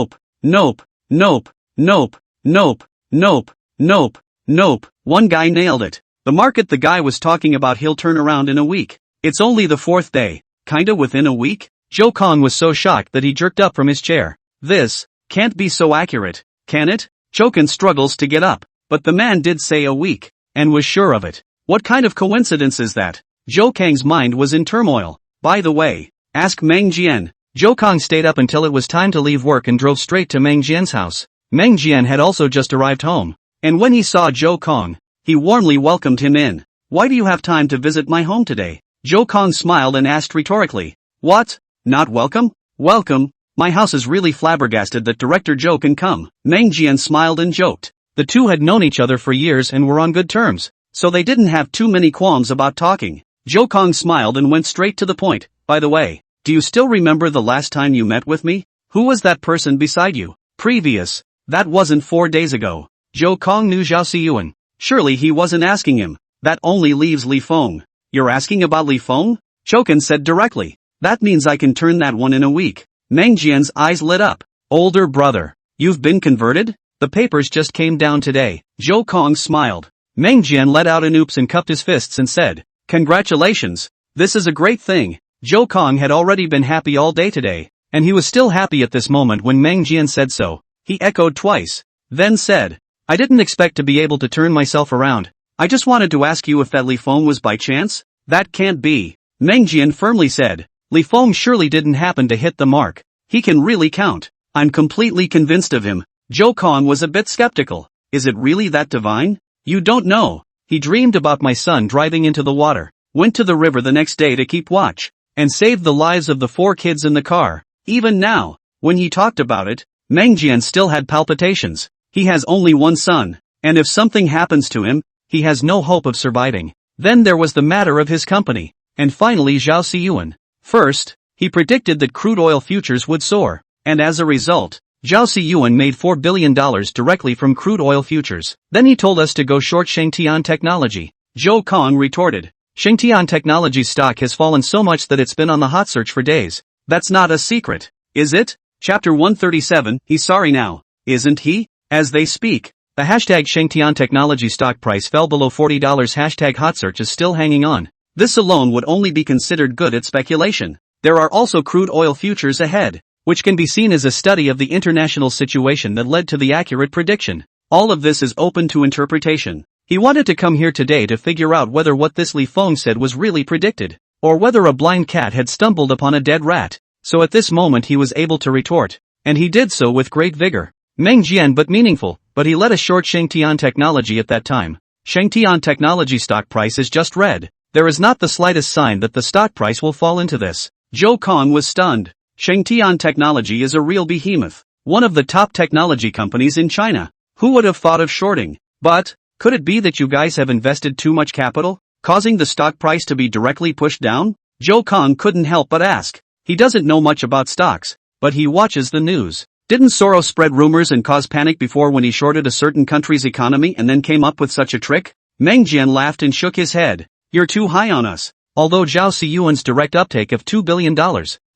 nope, nope, nope, nope, nope, nope. One guy nailed it. The market the guy was talking about he'll turn around in a week. It's only the fourth day. Kinda within a week? Zhou Kong was so shocked that he jerked up from his chair. This can't be so accurate, can it? Chokin struggles to get up, but the man did say a week, and was sure of it. What kind of coincidence is that? Zhou Kang's mind was in turmoil. By the way, ask Meng Jian. Zhou Kong stayed up until it was time to leave work and drove straight to Meng Jian's house. Meng Jian had also just arrived home, and when he saw Zhou Kong, he warmly welcomed him in. "Why do you have time to visit my home today?" Zhou Kong smiled and asked rhetorically. "What? Not welcome?" "Welcome. My house is really flabbergasted that Director Zhou can come." Meng Jian smiled and joked. The two had known each other for years and were on good terms, so they didn't have too many qualms about talking. Zhou Kong smiled and went straight to the point. "By the way, do you still remember the last time you met with me? Who was that person beside you?" "Previous. That wasn't 4 days ago." Zhou Kong knew Zhao Siyuan. Surely he wasn't asking him. That only leaves Li Feng. "You're asking about Li Feng?" Chokin said directly. "That means I can turn that one in a week." Meng Jian's eyes lit up. "Older brother, you've been converted? The papers just came down today." Zhou Kong smiled. Meng Jian let out an oops and cupped his fists and said, "Congratulations. This is a great thing." Zhou Kong had already been happy all day today, and he was still happy at this moment when Meng Jian said so. He echoed twice, then said, "I didn't expect to be able to turn myself around. I just wanted to ask you if that Li Feng was by chance?" "That can't be," Meng Jian firmly said. "Li Feng surely didn't happen to hit the mark. He can really count. I'm completely convinced of him." Zhou Kong was a bit skeptical. "Is it really that divine?" "You don't know. He dreamed about my son driving into the water, went to the river the next day to keep watch, and saved the lives of the 4 kids in the car. Even now, when he talked about it, Meng Jian still had palpitations. He has only one son, and if something happens to him, he has no hope of surviving." Then there was the matter of his company, and finally Zhao Siyuan. First, he predicted that crude oil futures would soar, and as a result, Zhao Siyuan made $4 billion directly from crude oil futures. Then he told us to go short Shengtian Technology. Zhou Kong retorted. Shengtian Technology's stock has fallen so much that it's been on the hot search for days. That's not a secret, is it? Chapter 137, he's sorry now, isn't he? As they speak, the hashtag Shengtian Technology stock price fell below $40. Hashtag hot search is still hanging on. This alone would only be considered good at speculation. There are also crude oil futures ahead, which can be seen as a study of the international situation that led to the accurate prediction. All of this is open to interpretation. He wanted to come here today to figure out whether what this Li Feng said was really predicted, or whether a blind cat had stumbled upon a dead rat. So at this moment he was able to retort, and he did so with great vigor. Meng Jian but meaningful, but but he led a short Shengtian Technology at that time. Shengtian Technology stock price is just red. There is not the slightest sign that the stock price will fall into this. Zhou Kong was stunned. Shengtian Technology is a real behemoth. One of the top technology companies in China. Who would have thought of shorting? But, could it be that you guys have invested too much capital, causing the stock price to be directly pushed down? Zhou Kong couldn't help but ask. He doesn't know much about stocks, but he watches the news. Didn't Soros spread rumors and cause panic before when he shorted a certain country's economy and then came up with such a trick? Meng Jian laughed and shook his head. You're too high on us. Although Zhao Siyuan's direct uptake of $2 billion,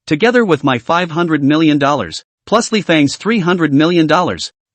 together with my $500 million, plus Li Feng's $300 million,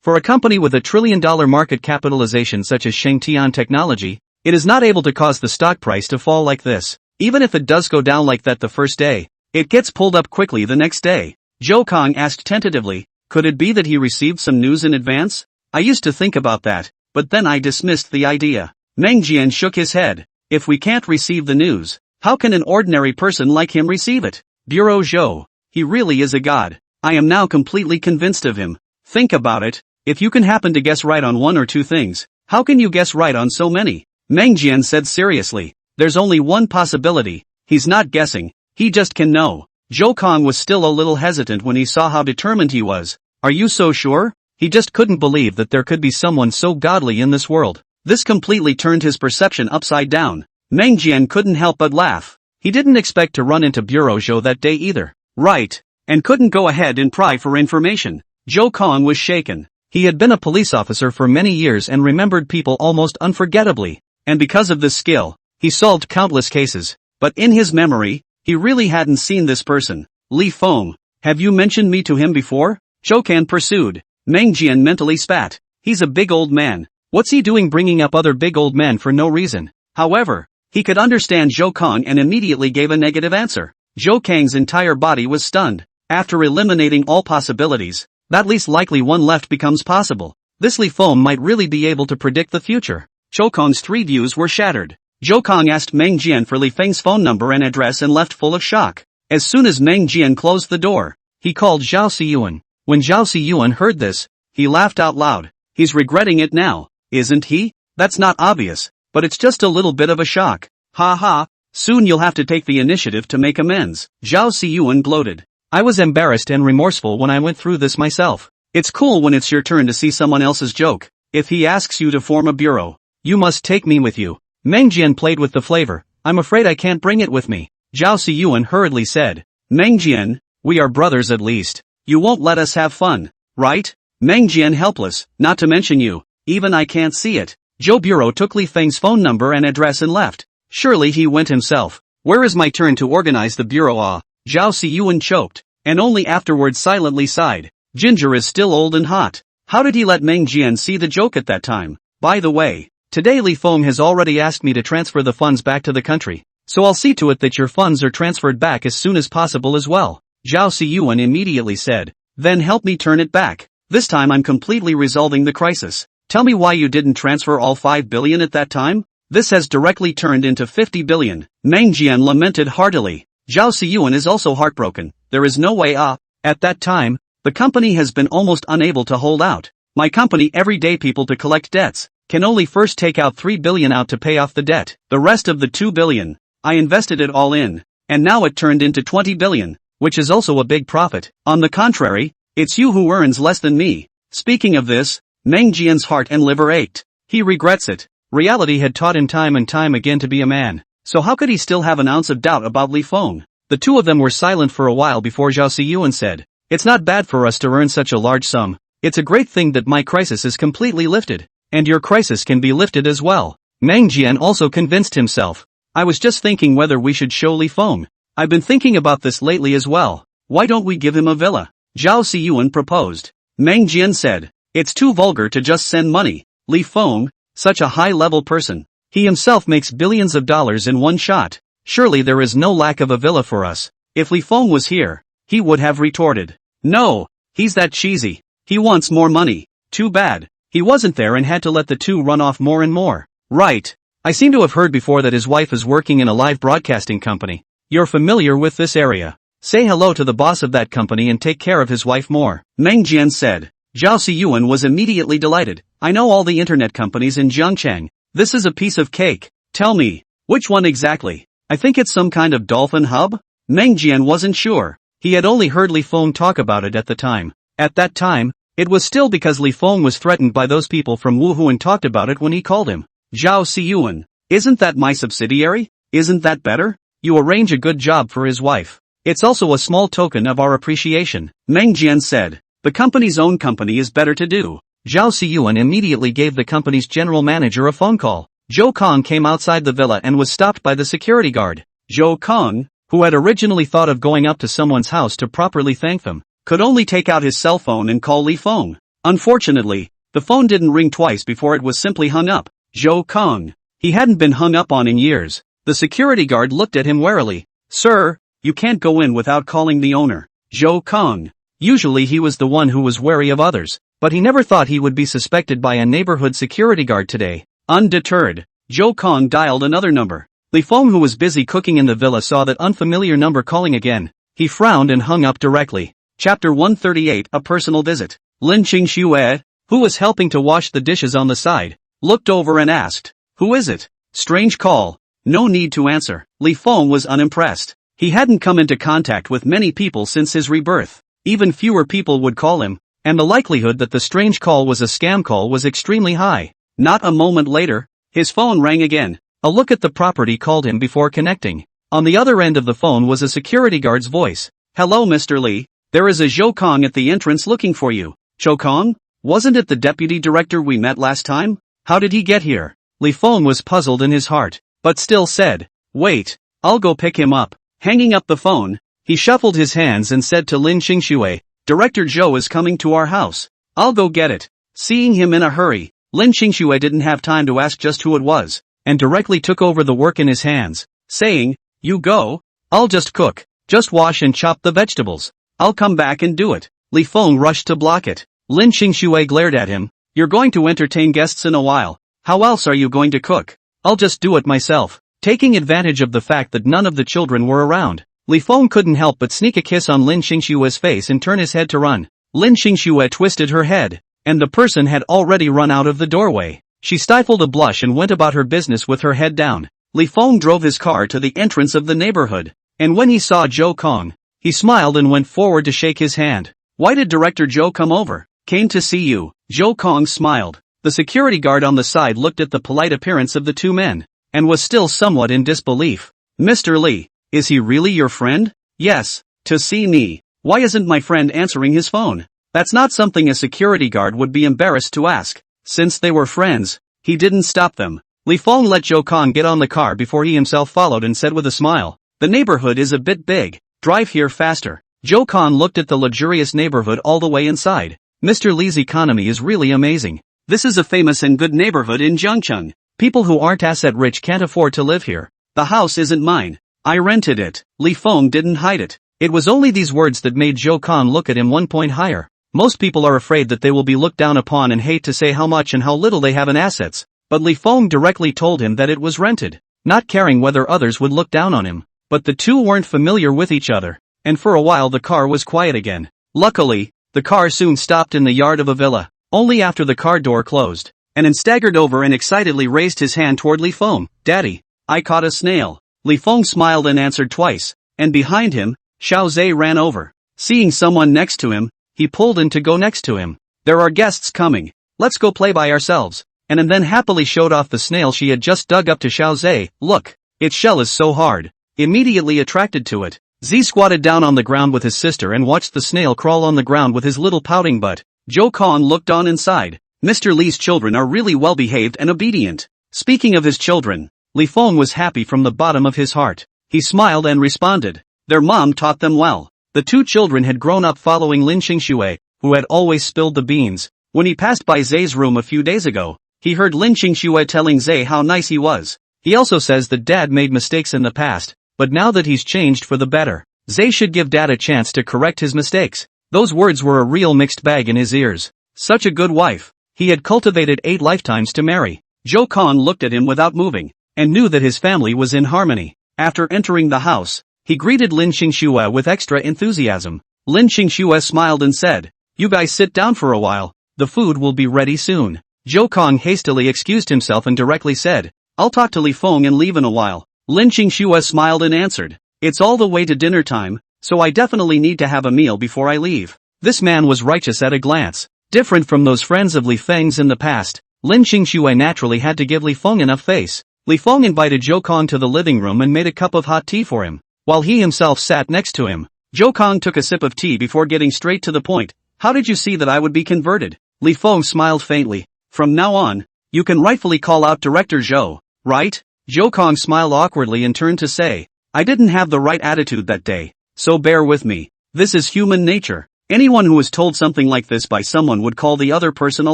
for a company with $1 trillion market capitalization such as Shengtian Technology, it is not able to cause the stock price to fall like this. Even if it does go down like that the first day, it gets pulled up quickly the next day. Zhou Kong asked tentatively, could it be that he received some news in advance? I used to think about that, but then I dismissed the idea. Meng Jian shook his head. If we can't receive the news, how can an ordinary person like him receive it? Bureau Zhou. He really is a god. I am now completely convinced of him. Think about it. If you can happen to guess right on one or two things, how can you guess right on so many? Meng Jian said seriously. There's only one possibility. He's not guessing. He just can know. Zhou Kong was still a little hesitant when he saw how determined he was. Are you so sure? He just couldn't believe that there could be someone so godly in this world. This completely turned his perception upside down. Meng Jian couldn't help but laugh. He didn't expect to run into Bureau Zhou that day either. Right. And couldn't go ahead and pry for information. Zhou Kong was shaken. He had been a police officer for many years and remembered people almost unforgettably. And because of this skill, he solved countless cases. But in his memory, he really hadn't seen this person. Li Feng. Have you mentioned me to him before? Zhou Kan pursued. Meng Jian mentally spat. He's a big old man. What's he doing bringing up other big old men for no reason? However, he could understand Zhou Kong and immediately gave a negative answer. Zhou Kang's entire body was stunned. After eliminating all possibilities, that least likely one left becomes possible. This Li Feng might really be able to predict the future. Zhou Kong's three views were shattered. Zhou Kong asked Meng Jian for Li Feng's phone number and address and left full of shock. As soon as Meng Jian closed the door, he called Zhao Siyuan. When Zhao Siyuan heard this, he laughed out loud. He's regretting it now, isn't he? That's not obvious, but it's just a little bit of a shock. Ha ha, soon you'll have to take the initiative to make amends. Zhao Siyuan gloated. I was embarrassed and remorseful when I went through this myself. It's cool when it's your turn to see someone else's joke. If he asks you to form a bureau, you must take me with you. Meng Jian played with the flavor. I'm afraid I can't bring it with me. Zhao Siyuan hurriedly said. Meng Jian, we are brothers at least. You won't let us have fun, right? Meng Jian helpless, not to mention you. Even I can't see it. Zhou Bureau took Li Feng's phone number and address and left. Surely he went himself. Where is my turn to organize the bureau? Zhao Siyuan choked, and only afterwards silently sighed. Ginger is still old and hot. How did he let Meng Jian see the joke at that time? By the way, today Li Feng has already asked me to transfer the funds back to the country, so I'll see to it that your funds are transferred back as soon as possible as well. Zhao Siyuan immediately said. Then help me turn it back. This time I'm completely resolving the crisis. Tell me why you didn't transfer all 5 billion at that time? This has directly turned into 50 billion. Meng Jian lamented heartily. Zhao Siyuan is also heartbroken. There is no way. At that time, the company has been almost unable to hold out. My company everyday people to collect debts, can only first take out 3 billion out to pay off the debt. The rest of the 2 billion, I invested it all in. And now it turned into 20 billion, which is also a big profit. On the contrary, it's you who earns less than me. Speaking of this, Meng Jian's heart and liver ached. He regrets it. Reality had taught him time and time again to be a man. So how could he still have an ounce of doubt about Li Feng? The two of them were silent for a while before Zhao Siyuan said, it's not bad for us to earn such a large sum. It's a great thing that my crisis is completely lifted. And your crisis can be lifted as well. Meng Jian also convinced himself. I was just thinking whether we should show Li Feng. I've been thinking about this lately as well. Why don't we give him a villa? Zhao Siyuan proposed. Meng Jian said, it's too vulgar to just send money. Li Feng, such a high-level person. He himself makes billions of dollars in one shot. Surely there is no lack of a villa for us. If Li Feng was here, he would have retorted. No, he's that cheesy. He wants more money. Too bad. He wasn't there and had to let the two run off more and more. Right. I seem to have heard before that his wife is working in a live broadcasting company. You're familiar with this area. Say hello to the boss of that company and take care of his wife more. Meng Jian said. Zhao Siyuan was immediately delighted. I know all the internet companies in Zhangchang. This is a piece of cake. Tell me, which one exactly? I think it's some kind of dolphin hub? Meng Jian wasn't sure. He had only heard Li Feng talk about it at the time. At that time, it was still because Li Feng was threatened by those people from Wuhu and talked about it when he called him. Zhao Siyuan. Isn't that my subsidiary? Isn't that better? You arrange a good job for his wife. It's also a small token of our appreciation. Meng Jian said. The company's own company is better to do. Zhao Siyuan immediately gave the company's general manager a phone call. Zhou Kong came outside the villa and was stopped by the security guard. Zhou Kong, who had originally thought of going up to someone's house to properly thank them, could only take out his cell phone and call Li Feng. Unfortunately, the phone didn't ring twice before it was simply hung up. Zhou Kong. He hadn't been hung up on in years. The security guard looked at him warily. Sir, you can't go in without calling the owner. Zhou Kong. Usually he was the one who was wary of others, but he never thought he would be suspected by a neighborhood security guard today. Undeterred, Zhou Kong dialed another number. Li Feng, who was busy cooking in the villa, saw that unfamiliar number calling again. He frowned and hung up directly. Chapter 138, A Personal Visit. Lin Qingxue, who was helping to wash the dishes on the side, looked over and asked, Who is it? Strange call. No need to answer. Li Feng was unimpressed. He hadn't come into contact with many people since his rebirth. Even fewer people would call him, and the likelihood that the strange call was a scam call was extremely high. Not a moment later, his phone rang again. A look at the property called him before connecting. On the other end of the phone was a security guard's voice. Hello Mr. Li, there is a Zhou Kong at the entrance looking for you. Zhou Kong? Wasn't it the deputy director we met last time? How did he get here? Li Feng was puzzled in his heart, but still said, Wait, I'll go pick him up. Hanging up the phone, he shuffled his hands and said to Lin Qingxue, Director Zhou is coming to our house. I'll go get it. Seeing him in a hurry, Lin Qingxue didn't have time to ask just who it was, and directly took over the work in his hands, saying, You go, I'll just cook, just wash and chop the vegetables. I'll come back and do it. Li Feng rushed to block it. Lin Qingxue glared at him. You're going to entertain guests in a while. How else are you going to cook? I'll just do it myself. Taking advantage of the fact that none of the children were around, Li Feng couldn't help but sneak a kiss on Lin Qingxue's face and turn his head to run. Lin Qingxue twisted her head, and the person had already run out of the doorway. She stifled a blush and went about her business with her head down. Li Feng drove his car to the entrance of the neighborhood, and when he saw Zhou Kong, he smiled and went forward to shake his hand. Why did Director Zhou come over? Came to see you. Zhou Kong smiled. The security guard on the side looked at the polite appearance of the two men, and was still somewhat in disbelief. Mr. Li, is he really your friend? Yes, to see me. Why isn't my friend answering his phone? That's not something a security guard would be embarrassed to ask. Since they were friends, he didn't stop them. Li Feng let Zhou Kong get on the car before he himself followed and said with a smile, The neighborhood is a bit big. Drive here faster. Zhou Kong looked at the luxurious neighborhood all the way inside. Mr. Li's economy is really amazing. This is a famous and good neighborhood in Zhangcheng. People who aren't asset rich can't afford to live here. The house isn't mine. I rented it. Li Feng didn't hide it. It was only these words that made Zhou Kong look at him 1 point higher. Most people are afraid that they will be looked down upon and hate to say how much and how little they have in assets. But Li Feng directly told him that it was rented, not caring whether others would look down on him. But the two weren't familiar with each other, and for a while the car was quiet again. Luckily, the car soon stopped in the yard of a villa. Only after the car door closed, and staggered over and excitedly raised his hand toward Li Feng. Daddy, I caught a snail. Li Feng smiled and answered twice, and behind him, Xiao Zhe ran over. Seeing someone next to him, he pulled in to go next to him. There are guests coming. Let's go play by ourselves. And then happily showed off the snail she had just dug up to Xiao Zhe. Look, its shell is so hard. Immediately attracted to it, Zhe squatted down on the ground with his sister and watched the snail crawl on the ground with his little pouting butt. Zhou Kong looked on inside. Mr. Li's children are really well behaved and obedient. Speaking of his children, Li Feng was happy from the bottom of his heart. He smiled and responded. Their mom taught them well. The two children had grown up following Lin Qingxue, who had always spilled the beans. When he passed by Zhe's room a few days ago, he heard Lin Qingxue telling Zhe how nice he was. He also says that Dad made mistakes in the past, but now that he's changed for the better, Zhe should give Dad a chance to correct his mistakes. Those words were a real mixed bag in his ears. Such a good wife. He had cultivated 8 lifetimes to marry. Zhou Kong looked at him without moving, and knew that his family was in harmony. After entering the house, he greeted Lin Qingxue with extra enthusiasm. Lin Qingxue smiled and said, You guys sit down for a while. The food will be ready soon. Zhou Kong hastily excused himself and directly said, I'll talk to Li Feng and leave in a while. Lin Qingxue smiled and answered, it's all the way to dinner time, so I definitely need to have a meal before I leave. This man was righteous at a glance. Different from those friends of Li Feng's in the past, Lin Qingxue naturally had to give Li Feng enough face. Li Feng invited Zhou Kong to the living room and made a cup of hot tea for him, while he himself sat next to him. Zhou Kong took a sip of tea before getting straight to the point. How did you see that I would be converted? Li Feng smiled faintly. From now on, you can rightfully call out Director Zhou, right? Zhou Kong smiled awkwardly and turned to say, I didn't have the right attitude that day, so bear with me. This is human nature. Anyone who is told something like this by someone would call the other person a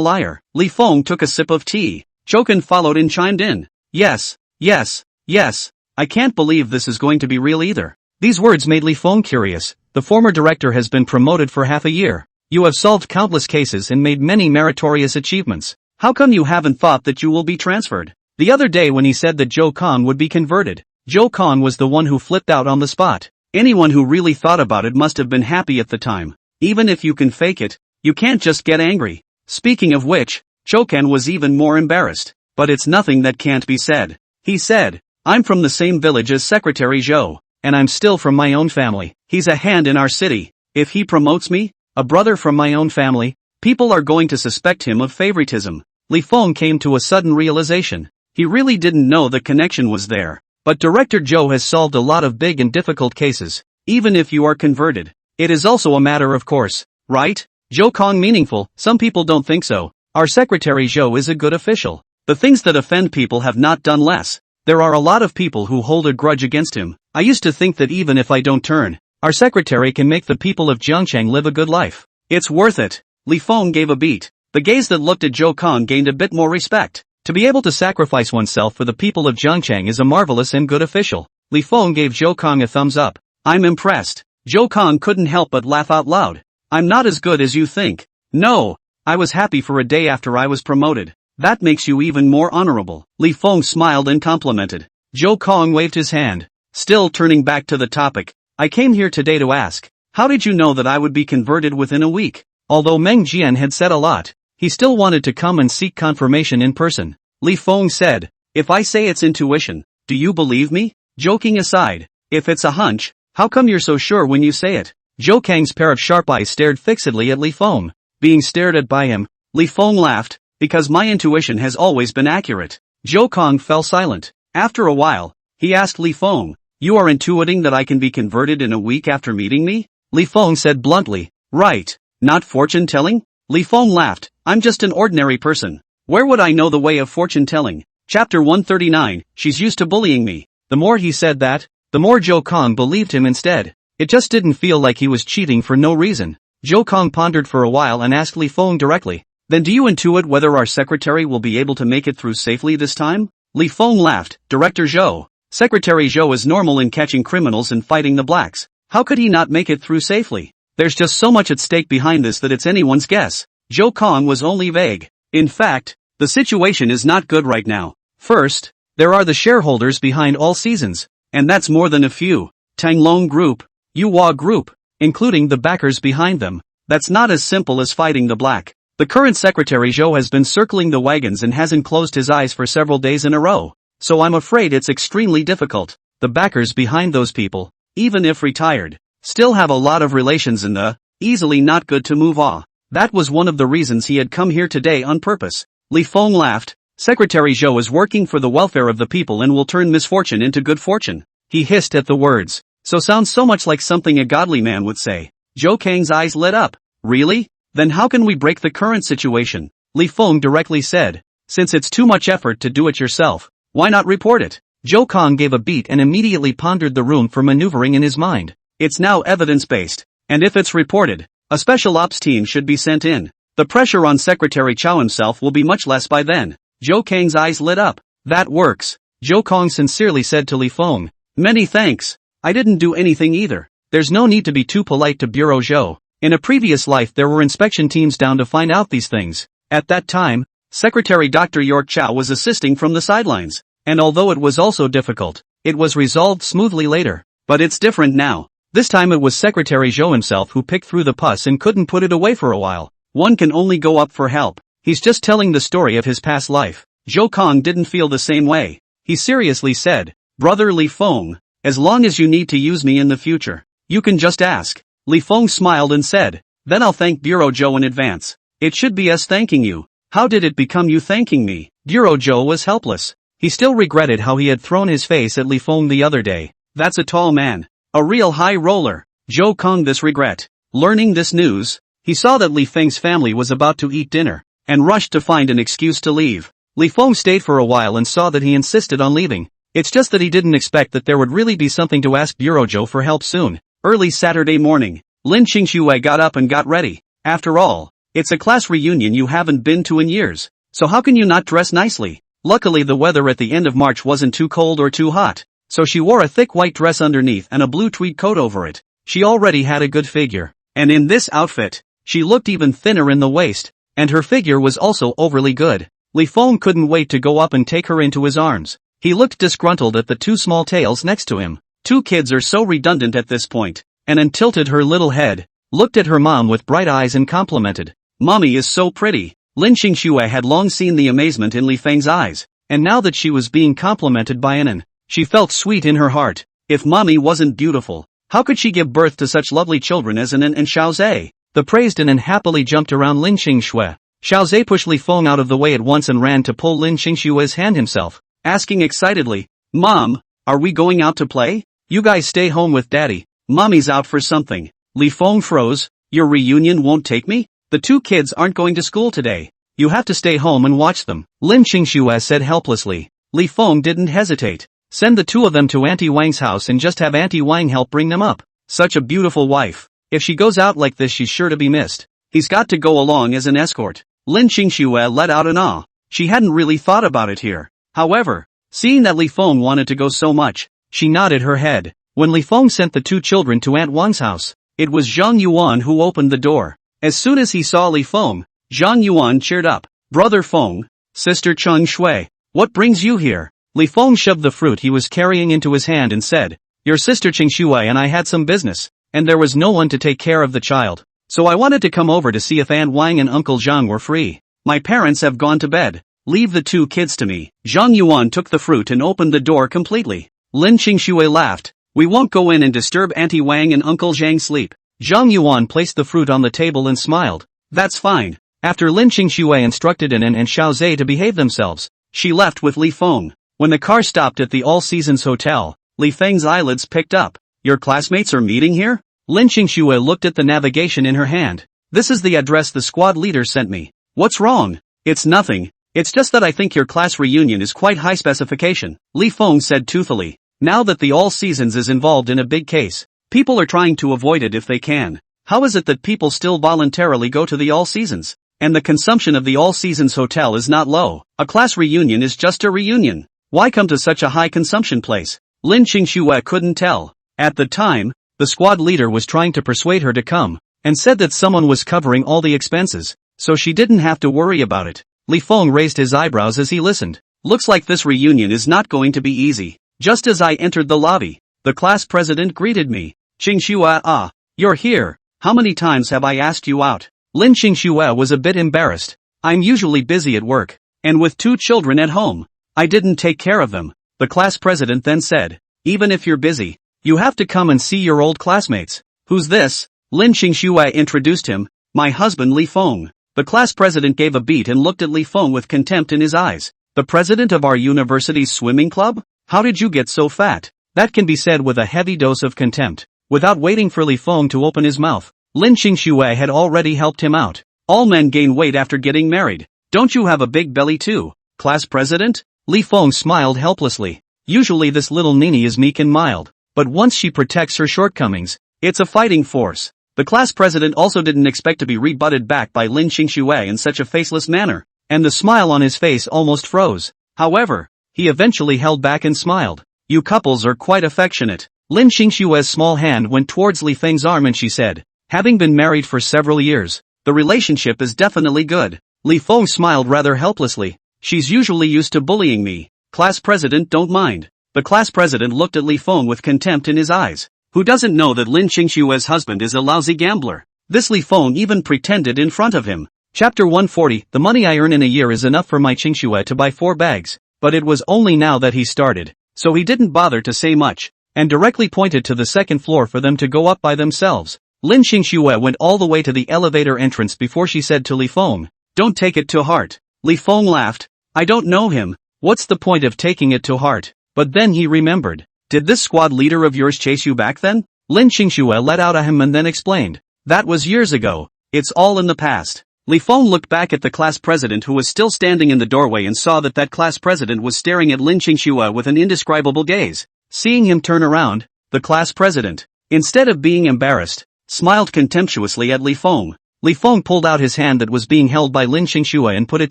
liar. Li Feng took a sip of tea. Chokin followed and chimed in. Yes. I can't believe this is going to be real either. These words made Li Feng curious. The former director has been promoted for half a year. You have solved countless cases and made many meritorious achievements. How come you haven't thought that you will be transferred? The other day when he said that Zhou Kong would be converted, Zhou Kong was the one who flipped out on the spot. Anyone who really thought about it must have been happy at the time. Even if you can fake it, you can't just get angry. Speaking of which, Chokan was even more embarrassed. But it's nothing that can't be said. He said, I'm from the same village as Secretary Zhou, and I'm still from my own family. He's a hand in our city. If he promotes me, a brother from my own family, people are going to suspect him of favoritism. Li Feng came to a sudden realization. He really didn't know the connection was there. But Director Zhou has solved a lot of big and difficult cases. Even if you are converted, it is also a matter of course, right? Zhou Kong meaningful, some people don't think so. Our Secretary Zhou is a good official. The things that offend people have not done less. There are a lot of people who hold a grudge against him. I used to think that even if I don't turn, our secretary can make the people of Jiangcheng live a good life. It's worth it. Li Feng gave a beat. The gaze that looked at Zhou Kong gained a bit more respect. To be able to sacrifice oneself for the people of Jiangcheng is a marvelous and good official. Li Feng gave Zhou Kong a thumbs up. I'm impressed. Zhou Kong couldn't help but laugh out loud. I'm not as good as you think. No, I was happy for a day after I was promoted. That makes you even more honorable. Li Feng smiled and complimented. Zhou Kong waved his hand. Still turning back to the topic, I came here today to ask, how did you know that I would be converted within a week? Although Meng Jian had said a lot, he still wanted to come and seek confirmation in person. Li Feng said, if I say it's intuition, do you believe me? Joking aside, if it's a hunch, how come you're so sure when you say it? Zhou Kang's pair of sharp eyes stared fixedly at Li Feng. Being stared at by him, Li Feng laughed, because my intuition has always been accurate. Zhou Kong fell silent. After a while, he asked Li Feng, you are intuiting that I can be converted in a week after meeting me? Li Feng said bluntly, right, not fortune telling? Li Feng laughed, I'm just an ordinary person. Where would I know the way of fortune telling? Chapter 139, she's used to bullying me. The more he said that, the more Zhou Kong believed him instead. It just didn't feel like he was cheating for no reason. Zhou Kong pondered for a while and asked Li Feng directly, then do you intuit whether our secretary will be able to make it through safely this time? Li Feng laughed, Director Zhou. Secretary Zhou is normal in catching criminals and fighting the blacks. How could he not make it through safely? There's just so much at stake behind this that it's anyone's guess. Zhou Kong was only vague. In fact, the situation is not good right now. First, there are the shareholders behind all seasons, and that's more than a few. Tanglong Group, Yuhua Group, including the backers behind them. That's not as simple as fighting the black. The current Secretary Zhou has been circling the wagons and hasn't closed his eyes for several days in a row. So I'm afraid it's extremely difficult. The backers behind those people, even if retired, still have a lot of relations in the easily not good to move on. That was one of the reasons he had come here today on purpose. Li Feng laughed. Secretary Zhou is working for the welfare of the people and will turn misfortune into good fortune. He hissed at the words. So sounds so much like something a godly man would say. Zhou Kang's eyes lit up. Really? Then how can we break the current situation? Li Feng directly said. Since it's too much effort to do it yourself, why not report it? Zhou Kong gave a beat and immediately pondered the room for maneuvering in his mind. It's now evidence-based. And if it's reported, a special ops team should be sent in. The pressure on Secretary Chow himself will be much less by then. Zhou Kang's eyes lit up. That works. Zhou Kong sincerely said to Li Feng. Many thanks. I didn't do anything either. There's no need to be too polite to Bureau Zhou. In a previous life there were inspection teams down to find out these things. At that time, Secretary Dr. York Chow was assisting from the sidelines. And although it was also difficult, it was resolved smoothly later. But it's different now. This time it was Secretary Zhou himself who picked through the pus and couldn't put it away for a while. One can only go up for help. He's just telling the story of his past life. Zhou Kong didn't feel the same way. He seriously said, "Brother Li Feng, as long as you need to use me in the future, you can just ask." Li Feng smiled and said, "Then I'll thank Bureau Zhou in advance. It should be us thanking you. How did it become you thanking me?" Bureau Zhou was helpless. He still regretted how he had thrown his face at Li Feng the other day. That's a tall man. A real high roller. Zhou Kong this regret. Learning this news, he saw that Li Feng's family was about to eat dinner, and rushed to find an excuse to leave. Li Feng stayed for a while and saw that he insisted on leaving. It's just that he didn't expect that there would really be something to ask Bureau Zhou for help soon. Early Saturday morning, Lin Qingxue got up and got ready. After all, it's a class reunion you haven't been to in years, so how can you not dress nicely? Luckily the weather at the end of March wasn't too cold or too hot, so she wore a thick white dress underneath and a blue tweed coat over it. She already had a good figure, and in this outfit, she looked even thinner in the waist, and her figure was also overly good. Li Feng couldn't wait to go up and take her into his arms. He looked disgruntled at the two small tails next to him. Two kids are so redundant at this point. And tilted her little head, looked at her mom with bright eyes and complimented, "Mommy is so pretty." Lin Qingxue had long seen the amazement in Li Feng's eyes, and now that she was being complimented by Anan, she felt sweet in her heart. If Mommy wasn't beautiful, how could she give birth to such lovely children as Anan and Xiaozhe? The praised Anan happily jumped around Lin Qingxue. Xiaozhe pushed Li Feng out of the way at once and ran to pull Lin Qingxue's hand himself, asking excitedly, "Mom, are we going out to play? You guys stay home with Daddy. Mommy's out for something." Li Feng froze. "Your reunion won't take me? The two kids aren't going to school today. You have to stay home and watch them," Lin Qingxue said helplessly. Li Feng didn't hesitate. "Send the two of them to Auntie Wang's house and just have Auntie Wang help bring them up. Such a beautiful wife. If she goes out like this she's sure to be missed. He's got to go along as an escort." Lin Qingxue let out an ah. She hadn't really thought about it here. However, seeing that Li Feng wanted to go so much, she nodded her head. When Li Feng sent the two children to Aunt Wang's house, it was Zhang Yuan who opened the door. As soon as he saw Li Feng, Zhang Yuan cheered up. "Brother Feng, Sister Cheng Shui, what brings you here?" Li Feng shoved the fruit he was carrying into his hand and said, "Your sister Cheng Shui and I had some business, and there was no one to take care of the child. So I wanted to come over to see if Aunt Wang and Uncle Zhang were free. My parents have gone to bed. Leave the two kids to me." Zhang Yuan took the fruit and opened the door completely. Lin Qingxue laughed. "We won't go in and disturb Auntie Wang and Uncle Zhang's sleep." Zhang Yuan placed the fruit on the table and smiled. "That's fine." After Lin Qingxue instructed Anan and Xiaozhe to behave themselves, she left with Li Feng. When the car stopped at the All Seasons Hotel, Li Feng's eyelids picked up. "Your classmates are meeting here?" Lin Qingxue looked at the navigation in her hand. "This is the address the squad leader sent me." "What's wrong?" "It's nothing. It's just that I think your class reunion is quite high specification," Li Feng said toothfully. Now that the All Seasons is involved in a big case, people are trying to avoid it if they can. How is it that people still voluntarily go to the All Seasons? And the consumption of the All Seasons hotel is not low. A class reunion is just a reunion. Why come to such a high consumption place? Lin Qingxue couldn't tell. At the time, the squad leader was trying to persuade her to come, and said that someone was covering all the expenses, so she didn't have to worry about it. Li Feng raised his eyebrows as he listened. "Looks like this reunion is not going to be easy." Just as I entered the lobby, the class president greeted me. "Qingxue, ah, you're here. How many times have I asked you out?" Lin Qingxue was a bit embarrassed. "I'm usually busy at work, and with two children at home. I didn't take care of them." The class president then said, "Even if you're busy, you have to come and see your old classmates." "Who's this?" Lin Qingxue introduced him. "My husband Li Feng." The class president gave a beat and looked at Li Feng with contempt in his eyes. "The president of our university's swimming club? How did you get so fat?" That can be said with a heavy dose of contempt. Without waiting for Li Feng to open his mouth, Lin Qingxue had already helped him out. "All men gain weight after getting married. Don't you have a big belly too, class president?" Li Feng smiled helplessly. Usually this little Nini is meek and mild, but once she protects her shortcomings, it's a fighting force. The class president also didn't expect to be rebutted back by Lin Qingxue in such a faceless manner, and the smile on his face almost froze. However, he eventually held back and smiled. "You couples are quite affectionate." Lin Qingxue's small hand went towards Li Feng's arm and she said, "Having been married for several years, the relationship is definitely good." Li Feng smiled rather helplessly. "She's usually used to bullying me. Class president don't mind." The class president looked at Li Feng with contempt in his eyes. Who doesn't know that Lin Qingshue's husband is a lousy gambler? This Li Feng even pretended in front of him. Chapter 140, the money I earn in a year is enough for my Qingxue to buy 4 bags. But it was only now that he started, so he didn't bother to say much, and directly pointed to the second floor for them to go up by themselves. Lin Qingxue went all the way to the elevator entrance before she said to Li Feng, "Don't take it to heart." Li Feng laughed. "I don't know him. What's the point of taking it to heart?" But then he remembered. "Did this squad leader of yours chase you back then?" Lin Qingxue let out a hem and then explained. "That was years ago. It's all in the past." Li Feng looked back at the class president who was still standing in the doorway and saw that class president was staring at Lin Qingxue with an indescribable gaze. Seeing him turn around, the class president, instead of being embarrassed, smiled contemptuously at Li Feng. Li Feng pulled out his hand that was being held by Lin Qingxue and put it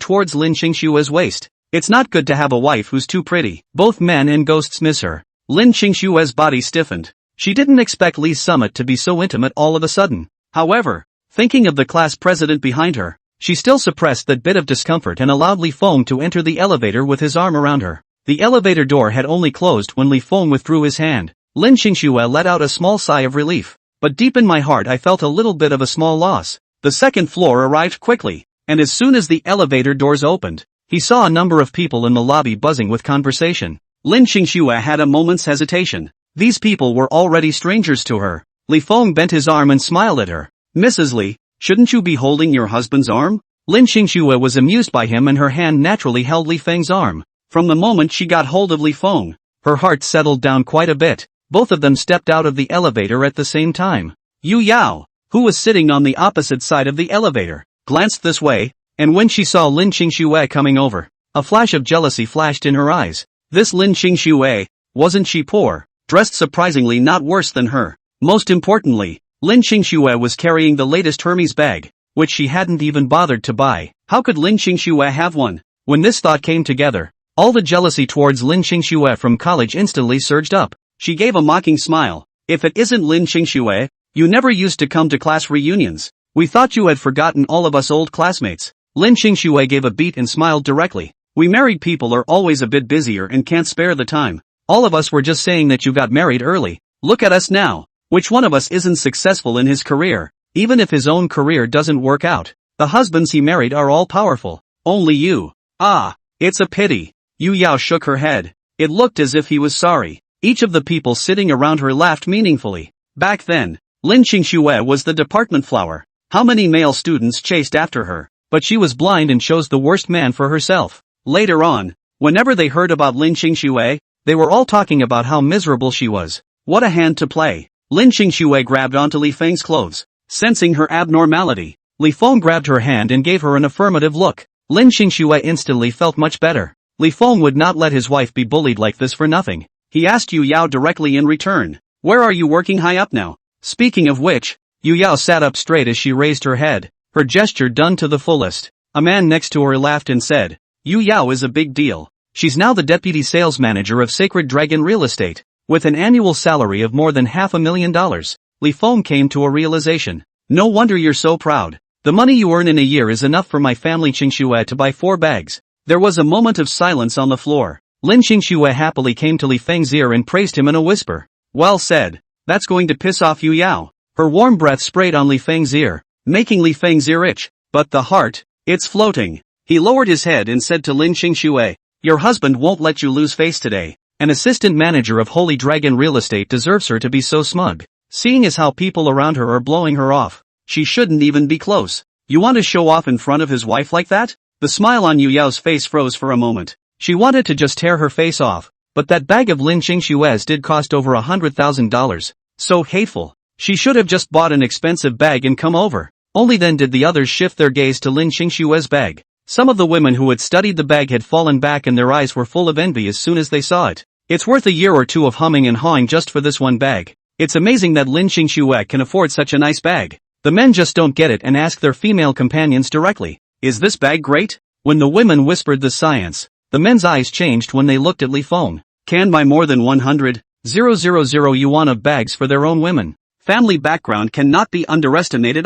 towards Lin Qingshue's waist. It's not good to have a wife who's too pretty. Both men and ghosts miss her. Lin Qingshue's body stiffened. She didn't expect Li's summit to be so intimate all of a sudden. However, thinking of the class president behind her, she still suppressed that bit of discomfort and allowed Li Feng to enter the elevator with his arm around her. The elevator door had only closed when Li Feng withdrew his hand. Lin Qingxue let out a small sigh of relief. But deep in my heart I felt a little bit of a small loss. The second floor arrived quickly, and as soon as the elevator doors opened, he saw a number of people in the lobby buzzing with conversation. Lin Qingxue had a moment's hesitation. These people were already strangers to her. Li Feng bent his arm and smiled at her. "Mrs. Li, shouldn't you be holding your husband's arm?" Lin Qingxue was amused by him and her hand naturally held Li Feng's arm. From the moment she got hold of Li Feng, her heart settled down quite a bit. Both of them stepped out of the elevator at the same time. Yu Yao, who was sitting on the opposite side of the elevator, glanced this way, and when she saw Lin Qingxue coming over, a flash of jealousy flashed in her eyes. This Lin Qingxue, wasn't she poor, dressed surprisingly not worse than her? Most importantly, Lin Qingxue was carrying the latest Hermes bag, which she hadn't even bothered to buy. How could Lin Qingxue have one? When this thought came together, all the jealousy towards Lin Qingxue from college instantly surged up. She gave a mocking smile. "If it isn't Lin Qingxue, you never used to come to class reunions. We thought you had forgotten all of us old classmates." Lin Qingxue gave a beat and smiled directly. "We married people are always a bit busier and can't spare the time. All of us were just saying that you got married early. Look at us now. Which one of us isn't successful in his career? Even if his own career doesn't work out, the husbands he married are all powerful. Only you. Ah, it's a pity." Yu Yao shook her head. It looked as if he was sorry. Each of the people sitting around her laughed meaningfully. Back then, Lin Qingxue was the department flower. How many male students chased after her? But she was blind and chose the worst man for herself. Later on, whenever they heard about Lin Qingxue, they were all talking about how miserable she was. What a hand to play. Lin Qingxue grabbed onto Li Feng's clothes. Sensing her abnormality, Li Feng grabbed her hand and gave her an affirmative look. Lin Qingxue instantly felt much better. Li Feng would not let his wife be bullied like this for nothing. He asked Yu Yao directly in return. "Where are you working high up now?" Speaking of which, Yu Yao sat up straight as she raised her head, her gesture done to the fullest. A man next to her laughed and said, "Yu Yao is a big deal. She's now the deputy sales manager of Sacred Dragon Real Estate, with an annual salary of more than $500,000. Li Feng came to a realization. "No wonder you're so proud. The money you earn in a year is enough for my family Qingxue to buy 4 bags. There was a moment of silence on the floor. Lin Qingxue happily came to Li Feng's ear and praised him in a whisper. "Well said. That's going to piss off Yu Yao." Her warm breath sprayed on Li Feng's ear, making Li Feng's ear itch. "But the heart, it's floating." He lowered his head and said to Lin Qingxue, "Your husband won't let you lose face today. An assistant manager of Holy Dragon Real Estate deserves her to be so smug. Seeing as how people around her are blowing her off, she shouldn't even be close. You want to show off in front of his wife like that?" The smile on Yu Yao's face froze for a moment. She wanted to just tear her face off, but that bag of Lin Qingxue's did cost over $100,000. So hateful. She should have just bought an expensive bag and come over. Only then did the others shift their gaze to Lin Qingxue's bag. Some of the women who had studied the bag had fallen back and their eyes were full of envy as soon as they saw it. It's worth a year or two of humming and hawing just for this one bag. It's amazing that Lin Qingxue can afford such a nice bag. The men just don't get it and ask their female companions directly, "Is this bag great?" When the women whispered the science, the men's eyes changed when they looked at Li Feng. Can buy more than 100,000 yuan of bags for their own women. Family background cannot be underestimated.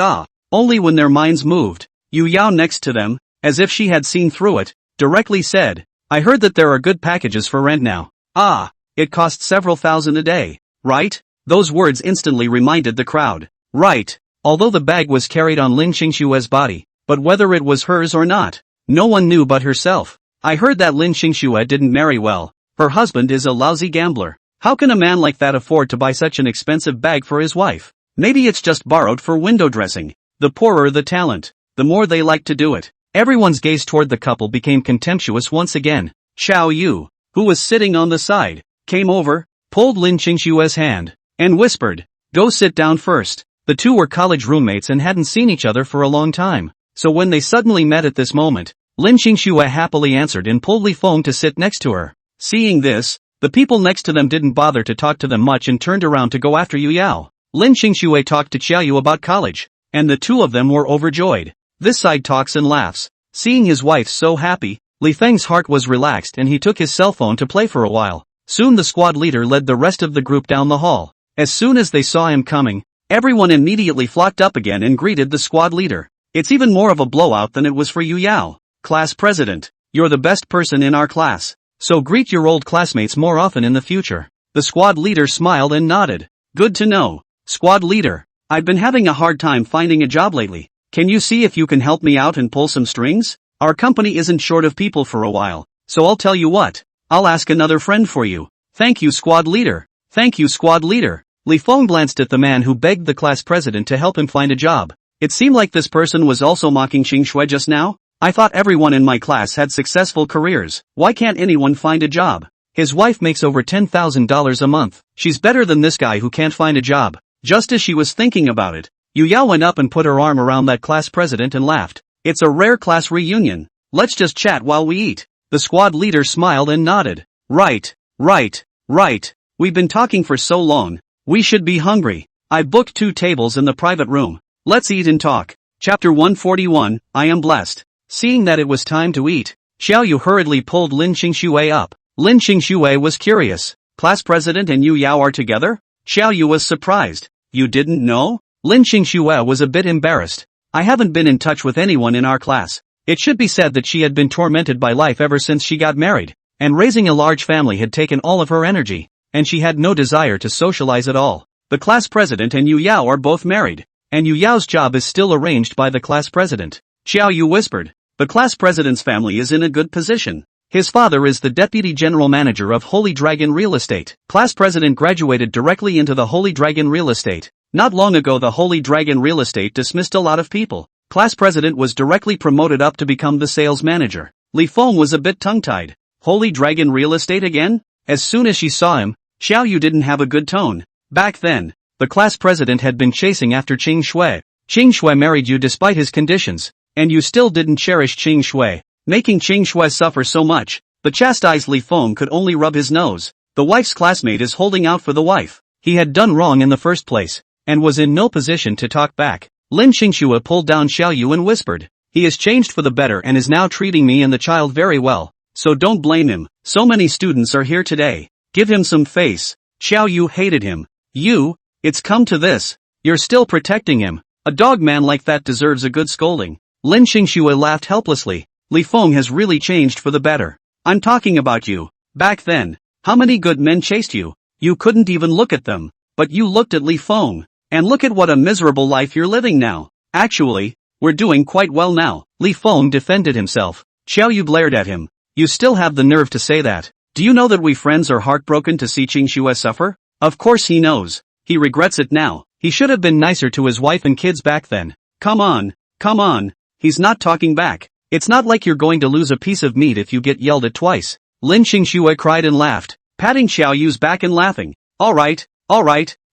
Only when their minds moved. Yu Yao next to them, as if she had seen through it, directly said, "I heard that there are good packages for rent now." It costs several thousand a day, right? Those words instantly reminded the crowd. Right. Although the bag was carried on Lin Qingshue's body, but whether it was hers or not, no one knew but herself. I heard that Lin Qingxue didn't marry well. Her husband is a lousy gambler. How can a man like that afford to buy such an expensive bag for his wife? Maybe it's just borrowed for window dressing. The poorer the talent, the more they like to do it. Everyone's gaze toward the couple became contemptuous once again. Xiao Yu, who was sitting on the side, came over, pulled Lin Qingshue's hand, and whispered, "Go sit down first." The two were college roommates and hadn't seen each other for a long time, so when they suddenly met at this moment, Lin Qingxue happily answered and pulled Li Feng to sit next to her. Seeing this, the people next to them didn't bother to talk to them much and turned around to go after Yu Yao. Lin Qingxue talked to Xiao Yu about college, and the two of them were overjoyed. This side talks and laughs. Seeing his wife so happy, Li Feng's heart was relaxed and he took his cell phone to play for a while. Soon the squad leader led the rest of the group down the hall. As soon as they saw him coming, everyone immediately flocked up again and greeted the squad leader. It's even more of a blowout than it was for Yu Yao. Class president, you're the best person in our class, so greet your old classmates more often in the future. The squad leader smiled and nodded. Good to know. Squad leader, I've been having a hard time finding a job lately. Can you see if you can help me out and pull some strings? Our company isn't short of people for a while, so I'll tell you what, I'll ask another friend for you. Thank you, squad leader. Thank you, squad leader. Li Feng glanced at the man who begged the class president to help him find a job. It seemed like this person was also mocking Qingxue just now. I thought everyone in my class had successful careers. Why can't anyone find a job? His wife makes over $10,000 a month. She's better than this guy who can't find a job. Just as she was thinking about it, Yu Yao went up and put her arm around that class president and laughed. It's a rare class reunion. Let's just chat while we eat. The squad leader smiled and nodded. Right. We've been talking for so long. We should be hungry. I booked 2 tables in the private room. Let's eat and talk. Chapter 141, I am blessed. Seeing that it was time to eat, Xiao Yu hurriedly pulled Lin Qingxue up. Lin Qingxue was curious. Class president and Yu Yao are together? Xiao Yu was surprised. You didn't know? Lin Qingxue was a bit embarrassed. I haven't been in touch with anyone in our class. It should be said that she had been tormented by life ever since she got married, and raising a large family had taken all of her energy, and she had no desire to socialize at all. The class president and Yu Yao are both married, and Yu Yao's job is still arranged by the class president. Xiao Yu whispered. The class president's family is in a good position. His father is the deputy general manager of Holy Dragon Real Estate. Class president graduated directly into the Holy Dragon Real Estate. Not long ago the Holy Dragon Real Estate dismissed a lot of people. Class president was directly promoted up to become the sales manager. Li Feng was a bit tongue-tied. Holy Dragon Real Estate again? As soon as she saw him, Xiao Yu didn't have a good tone. Back then, the class president had been chasing after Qingxue. Qingxue married you despite his conditions, and you still didn't cherish Qingxue, making Qingxue suffer so much. The chastised Li Feng could only rub his nose. The wife's classmate is holding out for the wife. He had done wrong in the first place, and was in no position to talk back. Lin Qingxue pulled down Xiao Yu and whispered, he has changed for the better and is now treating me and the child very well, so don't blame him. So many students are here today. Give him some face. Xiao Yu hated him. It's come to this. You're still protecting him. A dog man like that deserves a good scolding. Lin Qingxue laughed helplessly. Li Feng has really changed for the better. I'm talking about you. Back then, how many good men chased you? You couldn't even look at them. But you looked at Li Feng. And look at what a miserable life you're living now. Actually, we're doing quite well now. Li Feng defended himself. Xiao Yu glared at him. You still have the nerve to say that. Do you know that we friends are heartbroken to see Qingxue suffer? Of course he knows. He regrets it now. He should have been nicer to his wife and kids back then. Come on. He's not talking back. It's not like you're going to lose a piece of meat if you get yelled at twice. Lin Qingxue cried and laughed, patting Xiao Yu's back and laughing. Alright.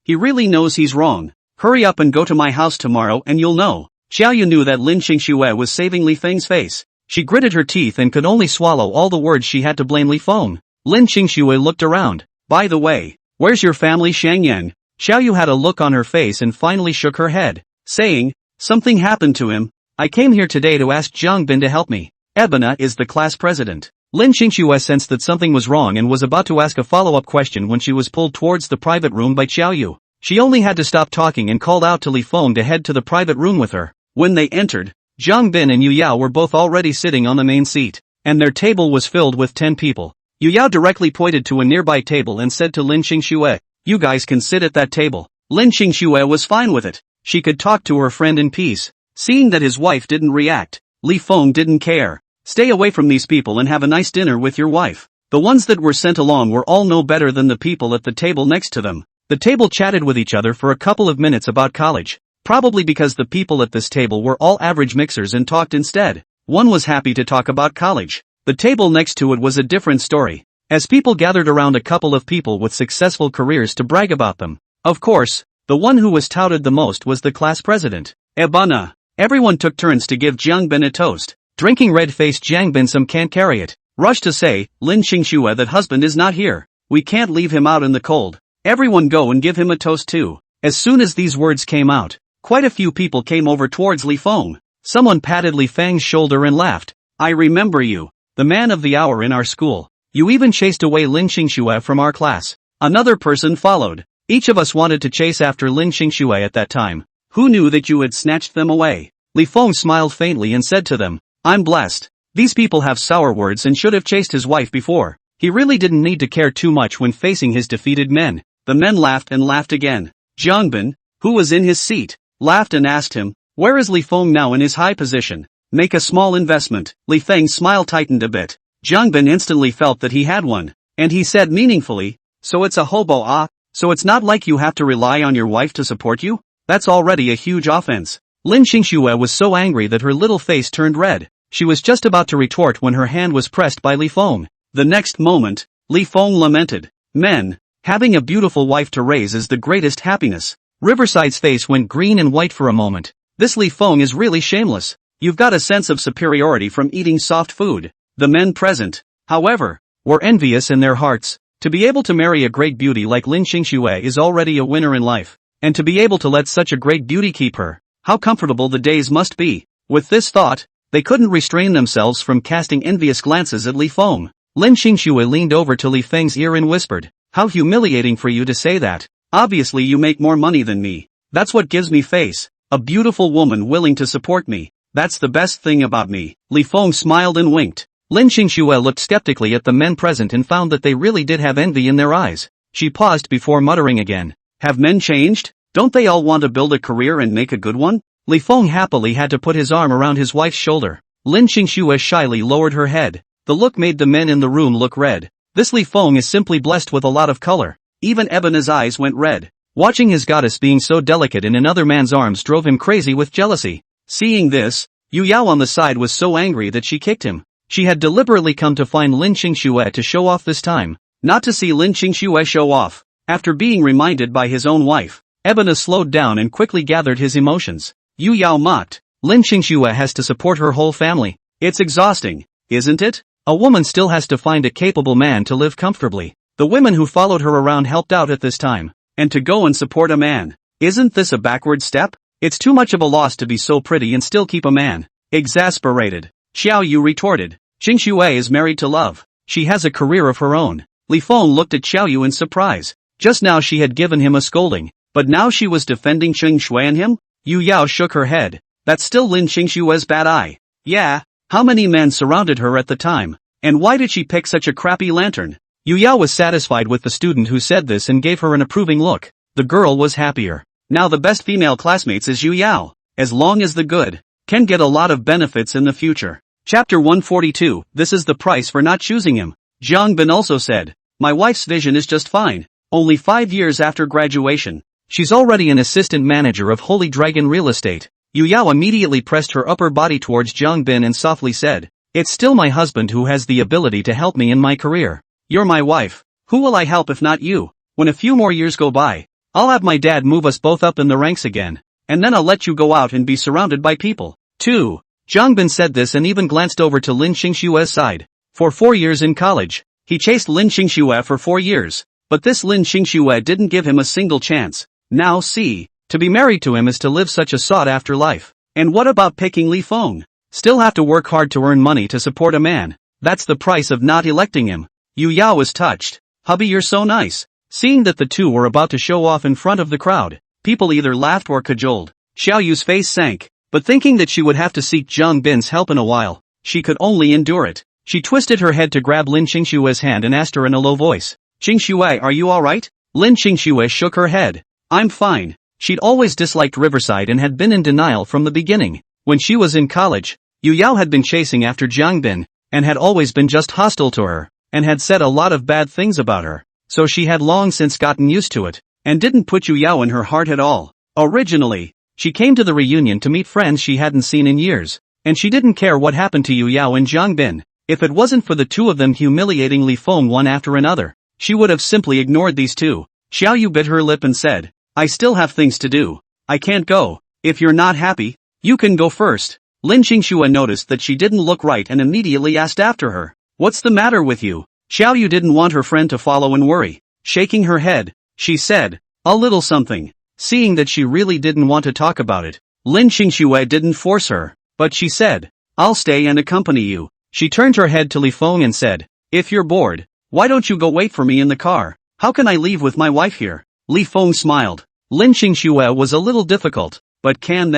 He really knows he's wrong. Hurry up and go to my house tomorrow and you'll know. Xiao Yu knew that Lin Qingxue was saving Li Feng's face. She gritted her teeth and could only swallow all the words she had to blame Li Feng. Lin Qingxue looked around. By the way, where's your family, Shangyan? Xiao Yu had a look on her face and finally shook her head, saying, something happened to him. I came here today to ask Zhang Bin to help me. Ebina is the class president. Lin Qingxue sensed that something was wrong and was about to ask a follow-up question when she was pulled towards the private room by Xiao Yu. She only had to stop talking and called out to Li Feng to head to the private room with her. When they entered, Zhang Bin and Yu Yao were both already sitting on the main seat, and their table was filled with 10 people. Yu Yao directly pointed to a nearby table and said to Lin Qingxue, You guys can sit at that table. Lin Xingxue was fine with it. She could talk to her friend in peace. Seeing that his wife didn't react, Li Feng didn't care. Stay away from these people and have a nice dinner with your wife. The ones that were sent along were all no better than the people at the table next to them. The table chatted with each other for a couple of minutes about college. Probably because the people at this table were all average mixers and talked instead. One was happy to talk about college. The table next to it was a different story. As people gathered around a couple of people with successful careers to brag about them. Of course, the one who was touted the most was the class president. Ebana. Everyone took turns to give Jiang Bin a toast. Drinking red-faced Jiang Bin some can't carry it. Rushed to say, Lin Xingxue that husband is not here. We can't leave him out in the cold. Everyone go and give him a toast too. As soon as these words came out, quite a few people came over towards Li Feng. Someone patted Li Feng's shoulder and laughed. I remember you. The man of the hour in our school. You even chased away Lin Xingxue from our class. Another person followed. Each of us wanted to chase after Lin Xingxue at that time. Who knew that you had snatched them away? Li Feng smiled faintly and said to them, I'm blessed. These people have sour words and should have chased his wife before. He really didn't need to care too much when facing his defeated men. The men laughed and laughed again. Jiang Bin, who was in his seat, laughed and asked him, where is Li Feng now in his high position? Make a small investment. Li Feng's smile tightened a bit. Jiang Bin instantly felt that he had one. And he said meaningfully, so it's a hobo so it's not like you have to rely on your wife to support you? That's already a huge offense. Lin Xingxue was so angry that her little face turned red. She was just about to retort when her hand was pressed by Li Feng. The next moment, Li Feng lamented, men, having a beautiful wife to raise is the greatest happiness. Riverside's face went green and white for a moment. This Li Feng is really shameless. You've got a sense of superiority from eating soft food. The men present, however, were envious in their hearts. To be able to marry a great beauty like Lin Xingxue is already a winner in life. And to be able to let such a great beauty keep her, how comfortable the days must be. With this thought, they couldn't restrain themselves from casting envious glances at Li Feng. Lin Xingxue leaned over to Li Feng's ear and whispered, how humiliating for you to say that. Obviously you make more money than me. That's what gives me face. A beautiful woman willing to support me. That's the best thing about me. Li Feng smiled and winked. Lin Xingxue looked skeptically at the men present and found that they really did have envy in their eyes. She paused before muttering again. Have men changed? Don't they all want to build a career and make a good one? Li Feng happily had to put his arm around his wife's shoulder. Lin Xingxue shyly lowered her head. The look made the men in the room look red. This Li Feng is simply blessed with a lot of color. Even Ebena's eyes went red. Watching his goddess being so delicate in another man's arms drove him crazy with jealousy. Seeing this, Yu Yao on the side was so angry that she kicked him. She had deliberately come to find Lin Xingxue to show off this time. Not to see Lin Xingxue show off. After being reminded by his own wife, Ebena slowed down and quickly gathered his emotions. Yu Yao mocked. Lin Xingxue has to support her whole family. It's exhausting, isn't it? A woman still has to find a capable man to live comfortably. The women who followed her around helped out at this time. And to go and support a man. Isn't this a backward step? It's too much of a loss to be so pretty and still keep a man. Exasperated, Xiao Yu retorted. Xingxue is married to love. She has a career of her own. Li Feng looked at Xiao Yu in surprise. Just now she had given him a scolding, but now she was defending Xingxue and him? Yu Yao shook her head. That's still Lin Xingxue's bad eye. Yeah, how many men surrounded her at the time? And why did she pick such a crappy lantern? Yu Yao was satisfied with the student who said this and gave her an approving look. The girl was happier. Now the best female classmates is Yu Yao. As long as the good can get a lot of benefits in the future. Chapter 142, this is the price for not choosing him. Jiang Bin also said, my wife's vision is just fine. Only 5 years after graduation. She's already an assistant manager of Holy Dragon Real Estate. Yu Yao immediately pressed her upper body towards Jiang Bin and softly said, it's still my husband who has the ability to help me in my career. You're my wife. Who will I help if not you? When a few more years go by, I'll have my dad move us both up in the ranks again. And then I'll let you go out and be surrounded by people. 2. Jiang Bin said this and even glanced over to Lin Xingxue's side. For 4 years in college, he chased Lin Xingxue for 4 years. But this Lin Xingxue didn't give him a single chance. Now see, to be married to him is to live such a sought-after life. And what about picking Li Feng? Still have to work hard to earn money to support a man. That's the price of not electing him. Yu Yao was touched. Hubby, you're so nice. Seeing that the two were about to show off in front of the crowd, people either laughed or cajoled. Xiao Yu's face sank. But thinking that she would have to seek Jiang Bin's help in a while, she could only endure it. She twisted her head to grab Lin Xingxue's hand and asked her in a low voice, Xingxue, are you alright? Lin Qingxue shook her head. I'm fine. She'd always disliked Riverside and had been in denial from the beginning. When she was in college, Yu Yao had been chasing after Jiang Bin, and had always been just hostile to her, and had said a lot of bad things about her. So she had long since gotten used to it, and didn't put Yu Yao in her heart at all. Originally, she came to the reunion to meet friends she hadn't seen in years, and she didn't care what happened to Yu Yao and Jiang Bin. If it wasn't for the two of them humiliating Li Feng one after another, she would have simply ignored these two. Xiao Yu bit her lip and said, I still have things to do. I can't go. If you're not happy, you can go first. Lin Qingxue noticed that she didn't look right and immediately asked after her. What's the matter with you? Xiao Yu didn't want her friend to follow and worry. Shaking her head, she said, a little something. Seeing that she really didn't want to talk about it, Lin Qingxue didn't force her, but she said, I'll stay and accompany you. She turned her head to Li Feng and said, if you're bored, why don't you go wait for me in the car? How can I leave with my wife here? Li Feng smiled. Lin Qingxue was a little difficult, but can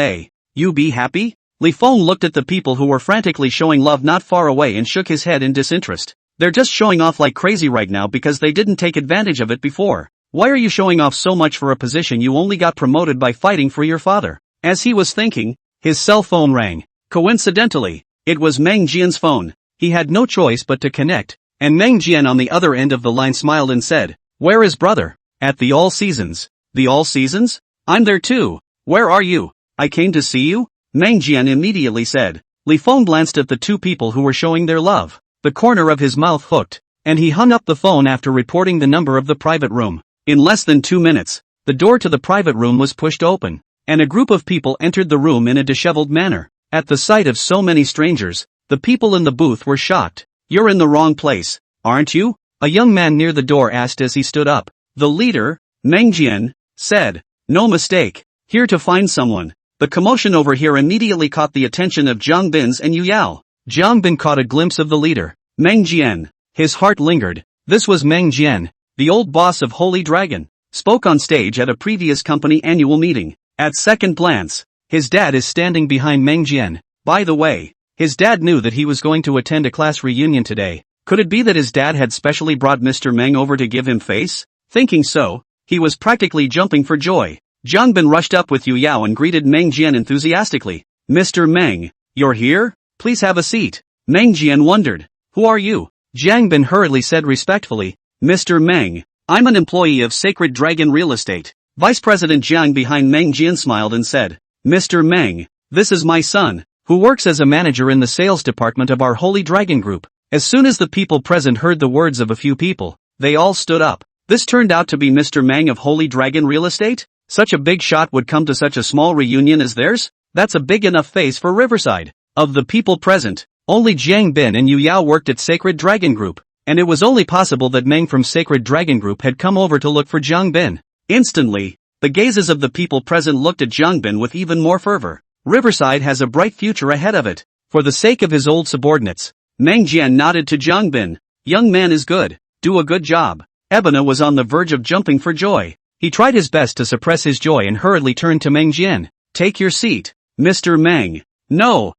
you be happy? Li Feng looked at the people who were frantically showing love not far away and shook his head in disinterest. They're just showing off like crazy right now because they didn't take advantage of it before. Why are you showing off so much for a position you only got promoted by fighting for your father? As he was thinking, his cell phone rang. Coincidentally, it was Meng Jian's phone. He had no choice but to connect, and Meng Jian on the other end of the line smiled and said, where is brother? At the All Seasons. The All Seasons? I'm there too. Where are you? I came to see you? Meng Jian immediately said. Li Feng glanced at the two people who were showing their love. The corner of his mouth hooked, and he hung up the phone after reporting the number of the private room. In less than 2 minutes, the door to the private room was pushed open, and a group of people entered the room in a disheveled manner. At the sight of so many strangers, the people in the booth were shocked. You're in the wrong place, aren't you? A young man near the door asked as he stood up. The leader, Meng Jian, said, no mistake, here to find someone. The commotion over here immediately caught the attention of Jiang Bin's and Yu Yao. Jiang Bin caught a glimpse of the leader, Meng Jian. His heart lingered. This was Meng Jian, the old boss of Holy Dragon, spoke on stage at a previous company annual meeting. At second glance, his dad is standing behind Meng Jian. By the way, his dad knew that he was going to attend a class reunion today. Could it be that his dad had specially brought Mr. Meng over to give him face? Thinking so, he was practically jumping for joy. Jiang Bin rushed up with Yu Yao and greeted Meng Jian enthusiastically. Mr. Meng, you're here? Please have a seat. Meng Jian wondered. Who are you? Jiang Bin hurriedly said respectfully. Mr. Meng, I'm an employee of Sacred Dragon Real Estate. Vice President Jiang behind Meng Jian smiled and said, Mr. Meng, this is my son, who works as a manager in the sales department of our Holy Dragon Group. As soon as the people present heard the words of a few people, they all stood up. This turned out to be Mr. Meng of Holy Dragon Real Estate? Such a big shot would come to such a small reunion as theirs? That's a big enough face for Riverside. Of the people present, only Jiang Bin and Yu Yao worked at Sacred Dragon Group, and it was only possible that Meng from Sacred Dragon Group had come over to look for Jiang Bin. Instantly, the gazes of the people present looked at Jiang Bin with even more fervor. Riverside has a bright future ahead of it. For the sake of his old subordinates, Meng Jian nodded to Jiang Bin. Young man is good. Do a good job. Ebona was on the verge of jumping for joy. He tried his best to suppress his joy and hurriedly turned to Meng Jian. Take your seat. Mr. Meng. No.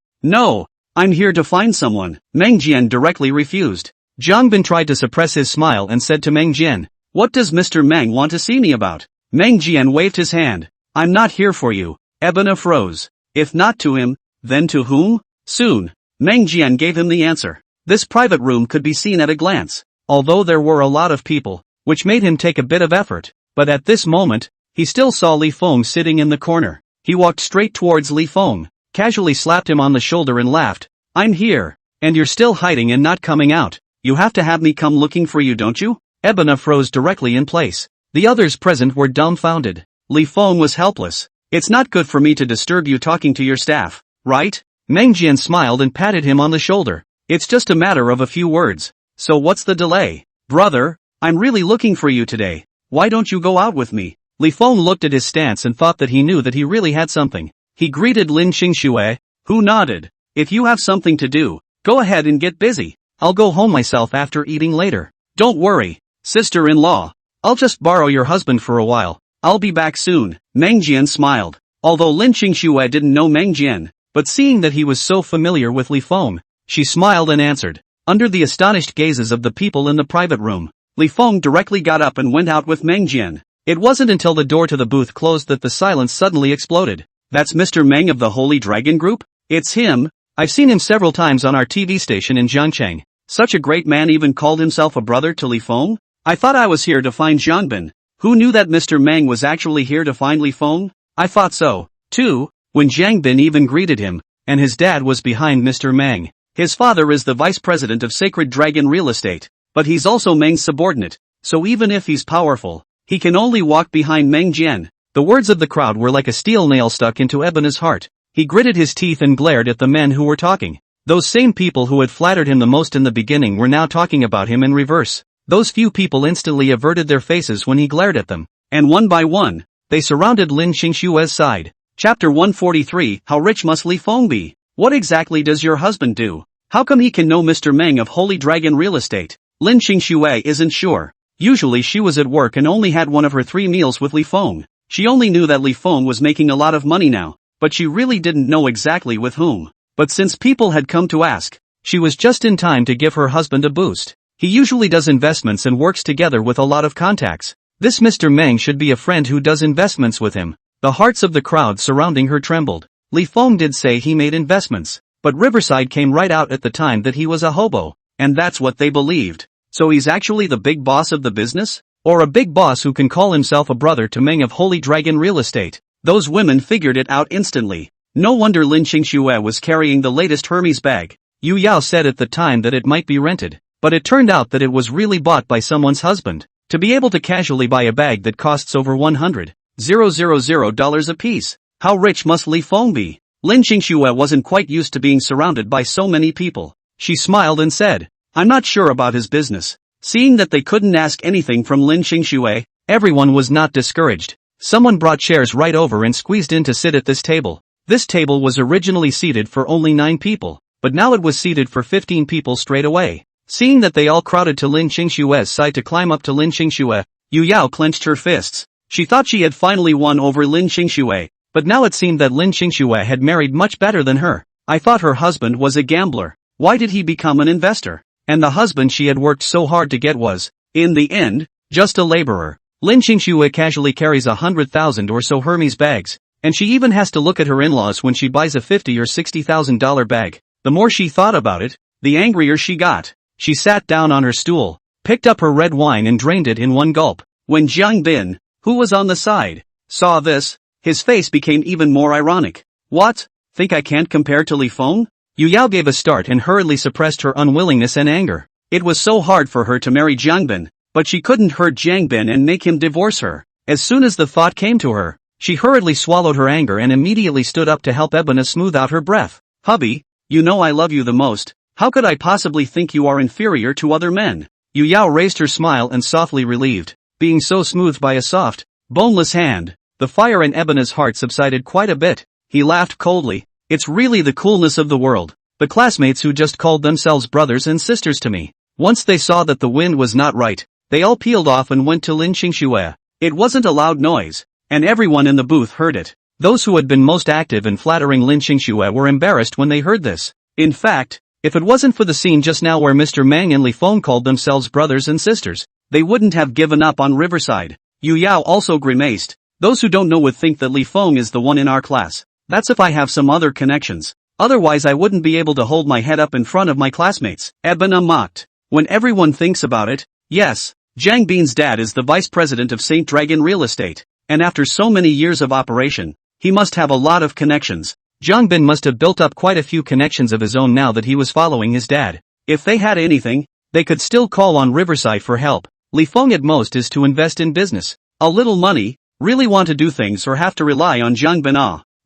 I'm here to find someone. Meng Jian directly refused. Jiang Bin tried to suppress his smile and said to Meng Jian, what does Mr. Meng want to see me about? Meng Jian waved his hand. I'm not here for you. Ebona froze. If not to him, then to whom? Soon, Meng Jian gave him the answer. This private room could be seen at a glance, although there were a lot of people, which made him take a bit of effort. But at this moment, he still saw Li Feng sitting in the corner. He walked straight towards Li Feng, casually slapped him on the shoulder and laughed. I'm here, and you're still hiding and not coming out. You have to have me come looking for you, don't you? Ebona froze directly in place. The others present were dumbfounded. Li Feng was helpless. It's not good for me to disturb you talking to your staff, right? Meng Jian smiled and patted him on the shoulder. It's just a matter of a few words. So what's the delay? Brother, I'm really looking for you today. Why don't you go out with me? Li Feng looked at his stance and thought that he knew that he really had something. He greeted Lin Qingxue, who nodded. If you have something to do, go ahead and get busy. I'll go home myself after eating later. Don't worry, sister-in-law. I'll just borrow your husband for a while. I'll be back soon. Meng Jian smiled. Although Lin Qingxue didn't know Meng Jian, but seeing that he was so familiar with Li Feng, she smiled and answered. Under the astonished gazes of the people in the private room, Li Feng directly got up and went out with Meng Jian. It wasn't until the door to the booth closed that the silence suddenly exploded. That's Mr. Meng of the Holy Dragon Group? It's him. I've seen him several times on our TV station in Zhangcheng. Such a great man, even called himself a brother to Li Feng? I thought I was here to find Zhangbin. Who knew that Mr. Meng was actually here to find Li Feng? I thought so, too, when Zhang Bin even greeted him, and his dad was behind Mr. Meng. His father is the vice president of Sacred Dragon Real Estate, but he's also Meng's subordinate, so even if he's powerful, he can only walk behind Meng Jian. The words of the crowd were like a steel nail stuck into Ebena's heart. He gritted his teeth and glared at the men who were talking. Those same people who had flattered him the most in the beginning were now talking about him in reverse. Those few people instantly averted their faces when he glared at them, and one by one, they surrounded Lin Qingshue's side. Chapter 143, How rich must Li Feng be? What exactly does your husband do? How come he can know Mr. Meng of Holy Dragon Real Estate? Lin Qingxue isn't sure. Usually she was at work and only had one of her 3 meals with Li Feng. She only knew that Li Feng was making a lot of money now, but she really didn't know exactly with whom. But since people had come to ask, she was just in time to give her husband a boost. He usually does investments and works together with a lot of contacts. This Mr. Meng should be a friend who does investments with him. The hearts of the crowd surrounding her trembled. Li Feng did say he made investments, but Riverside came right out at the time that he was a hobo, and that's what they believed. So he's actually the big boss of the business? Or a big boss who can call himself a brother to Meng of Holy Dragon Real Estate? Those women figured it out instantly. No wonder Lin Qingxue was carrying the latest Hermes bag. Yu Yao said at the time that it might be rented, but it turned out that it was really bought by someone's husband. To be able to casually buy a bag that costs over $100,000 a piece. How rich must Li Feng be? Lin Qingxue wasn't quite used to being surrounded by so many people. She smiled and said, I'm not sure about his business. Seeing that they couldn't ask anything from Lin Qingxue, everyone was not discouraged. Someone brought chairs right over and squeezed in to sit at this table. This table was originally seated for only 9 people, but now it was seated for 15 people straight away. Seeing that they all crowded to Lin Qingxue's side to climb up to Lin Qingxue, Yu Yao clenched her fists. She thought she had finally won over Lin Qingxue, but now it seemed that Lin Qingxue had married much better than her. I thought her husband was a gambler. Why did he become an investor? And the husband she had worked so hard to get was, in the end, just a laborer. Lin Qingxue casually carries 100,000 or so Hermes bags, and she even has to look at her in-laws when she buys a $50,000 or $60,000 bag. The more she thought about it, the angrier she got. She sat down on her stool, picked up her red wine and drained it in one gulp. When Jiang Bin, who was on the side, saw this, his face became even more ironic. What? Think I can't compare to Li Feng? Yu Yao gave a start and hurriedly suppressed her unwillingness and anger. It was so hard for her to marry Jiang Bin, but she couldn't hurt Jiang Bin and make him divorce her. As soon as the thought came to her, she hurriedly swallowed her anger and immediately stood up to help Ebona smooth out her breath. Hubby, you know I love you the most. How could I possibly think you are inferior to other men? Yu Yao raised her smile and softly relieved, being so smoothed by a soft, boneless hand. The fire in Ebona's heart subsided quite a bit. He laughed coldly. It's really the coolness of the world. The classmates who just called themselves brothers and sisters to me. Once they saw that the wind was not right, they all peeled off and went to Lin Qingxue. It wasn't a loud noise, and everyone in the booth heard it. Those who had been most active in flattering Lin Qingxue were embarrassed when they heard this. In fact, if it wasn't for the scene just now where Mr. Meng and Li Feng called themselves brothers and sisters, they wouldn't have given up on Riverside. Yu Yao also grimaced. Those who don't know would think that Li Feng is the one in our class. That's if I have some other connections. Otherwise I wouldn't be able to hold my head up in front of my classmates. Ebona mocked. When everyone thinks about it, yes, Jiang Bin's dad is the vice president of Saint Dragon Real Estate, and after so many years of operation, he must have a lot of connections. Jiang Bin must have built up quite a few connections of his own now that he was following his dad. If they had anything, they could still call on Riverside for help. Li Feng at most is to invest in business. A little money, really want to do things or have to rely on Jiang Bin.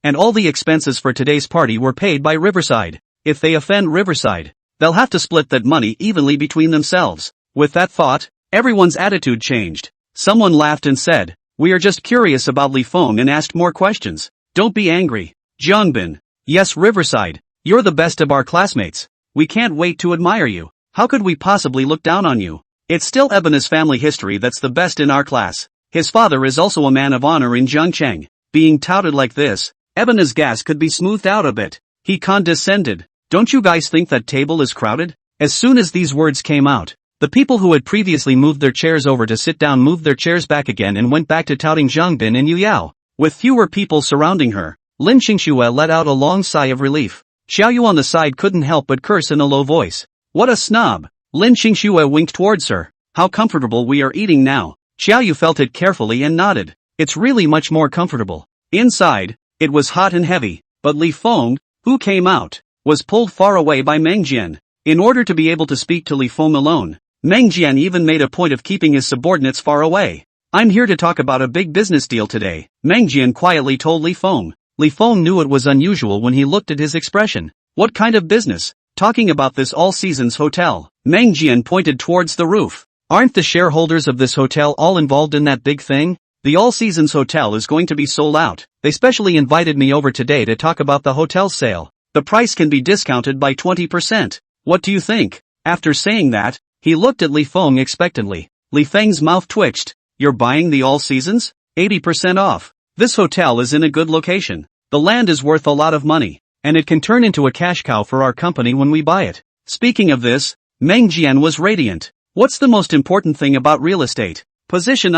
And all the expenses for today's party were paid by Riverside. If they offend Riverside, they'll have to split that money evenly between themselves. With that thought, everyone's attitude changed. Someone laughed and said, we are just curious about Li Feng and asked more questions. Don't be angry. Jiangbin. Yes, Riverside, you're the best of our classmates. We can't wait to admire you. How could we possibly look down on you? It's still Ebona's family history that's the best in our class. His father is also a man of honor in Zhangcheng. Being touted like this, Ebona's gas could be smoothed out a bit. He condescended. Don't you guys think that table is crowded? As soon as these words came out, The people who had previously moved their chairs over to sit down moved their chairs back again and went back to touting Zhang Bin and Yu Yao. With fewer people surrounding her, Lin Xingxue let out a long sigh of relief. Xiao Yu on the side couldn't help but curse in a low voice. What a snob! Lin Xingxue winked towards her. How comfortable we are eating now. Xiao Yu felt it carefully and nodded. It's really much more comfortable. Inside, it was hot and heavy, but Li Feng, who came out, was pulled far away by Meng Jian. In order to be able to speak to Li Feng alone, Meng Jian even made a point of keeping his subordinates far away. I'm here to talk about a big business deal today, Meng Jian quietly told Li Feng. Li Feng knew it was unusual when he looked at his expression. What kind of business? Talking about this All Seasons hotel. Meng Jian pointed towards the roof. Aren't the shareholders of this hotel all involved in that big thing? The All Seasons hotel is going to be sold out. They specially invited me over today to talk about the hotel sale. The price can be discounted by 20%. What do you think? After saying that, he looked at Li Feng expectantly. Li Feng's mouth twitched. You're buying the All Seasons? 80% off. This hotel is in a good location. The land is worth a lot of money, and it can turn into a cash cow for our company when we buy it. Speaking of this, Meng Jian was radiant. What's the most important thing about real estate? Position.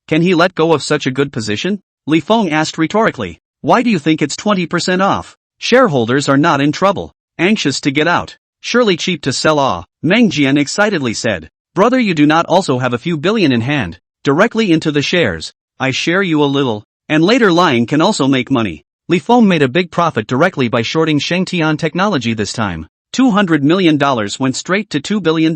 Can he let go of such a good position? Li Feng asked rhetorically. Why do you think it's 20% off? Shareholders are not in trouble. Anxious to get out. Surely cheap to sell. Meng Jian excitedly said. Brother, you do not also have a few billion in hand, directly into the shares. I share you a little, and later lying can also make money. Li Feng made a big profit directly by shorting Shengtian Technology this time. $200 million went straight to $2 billion.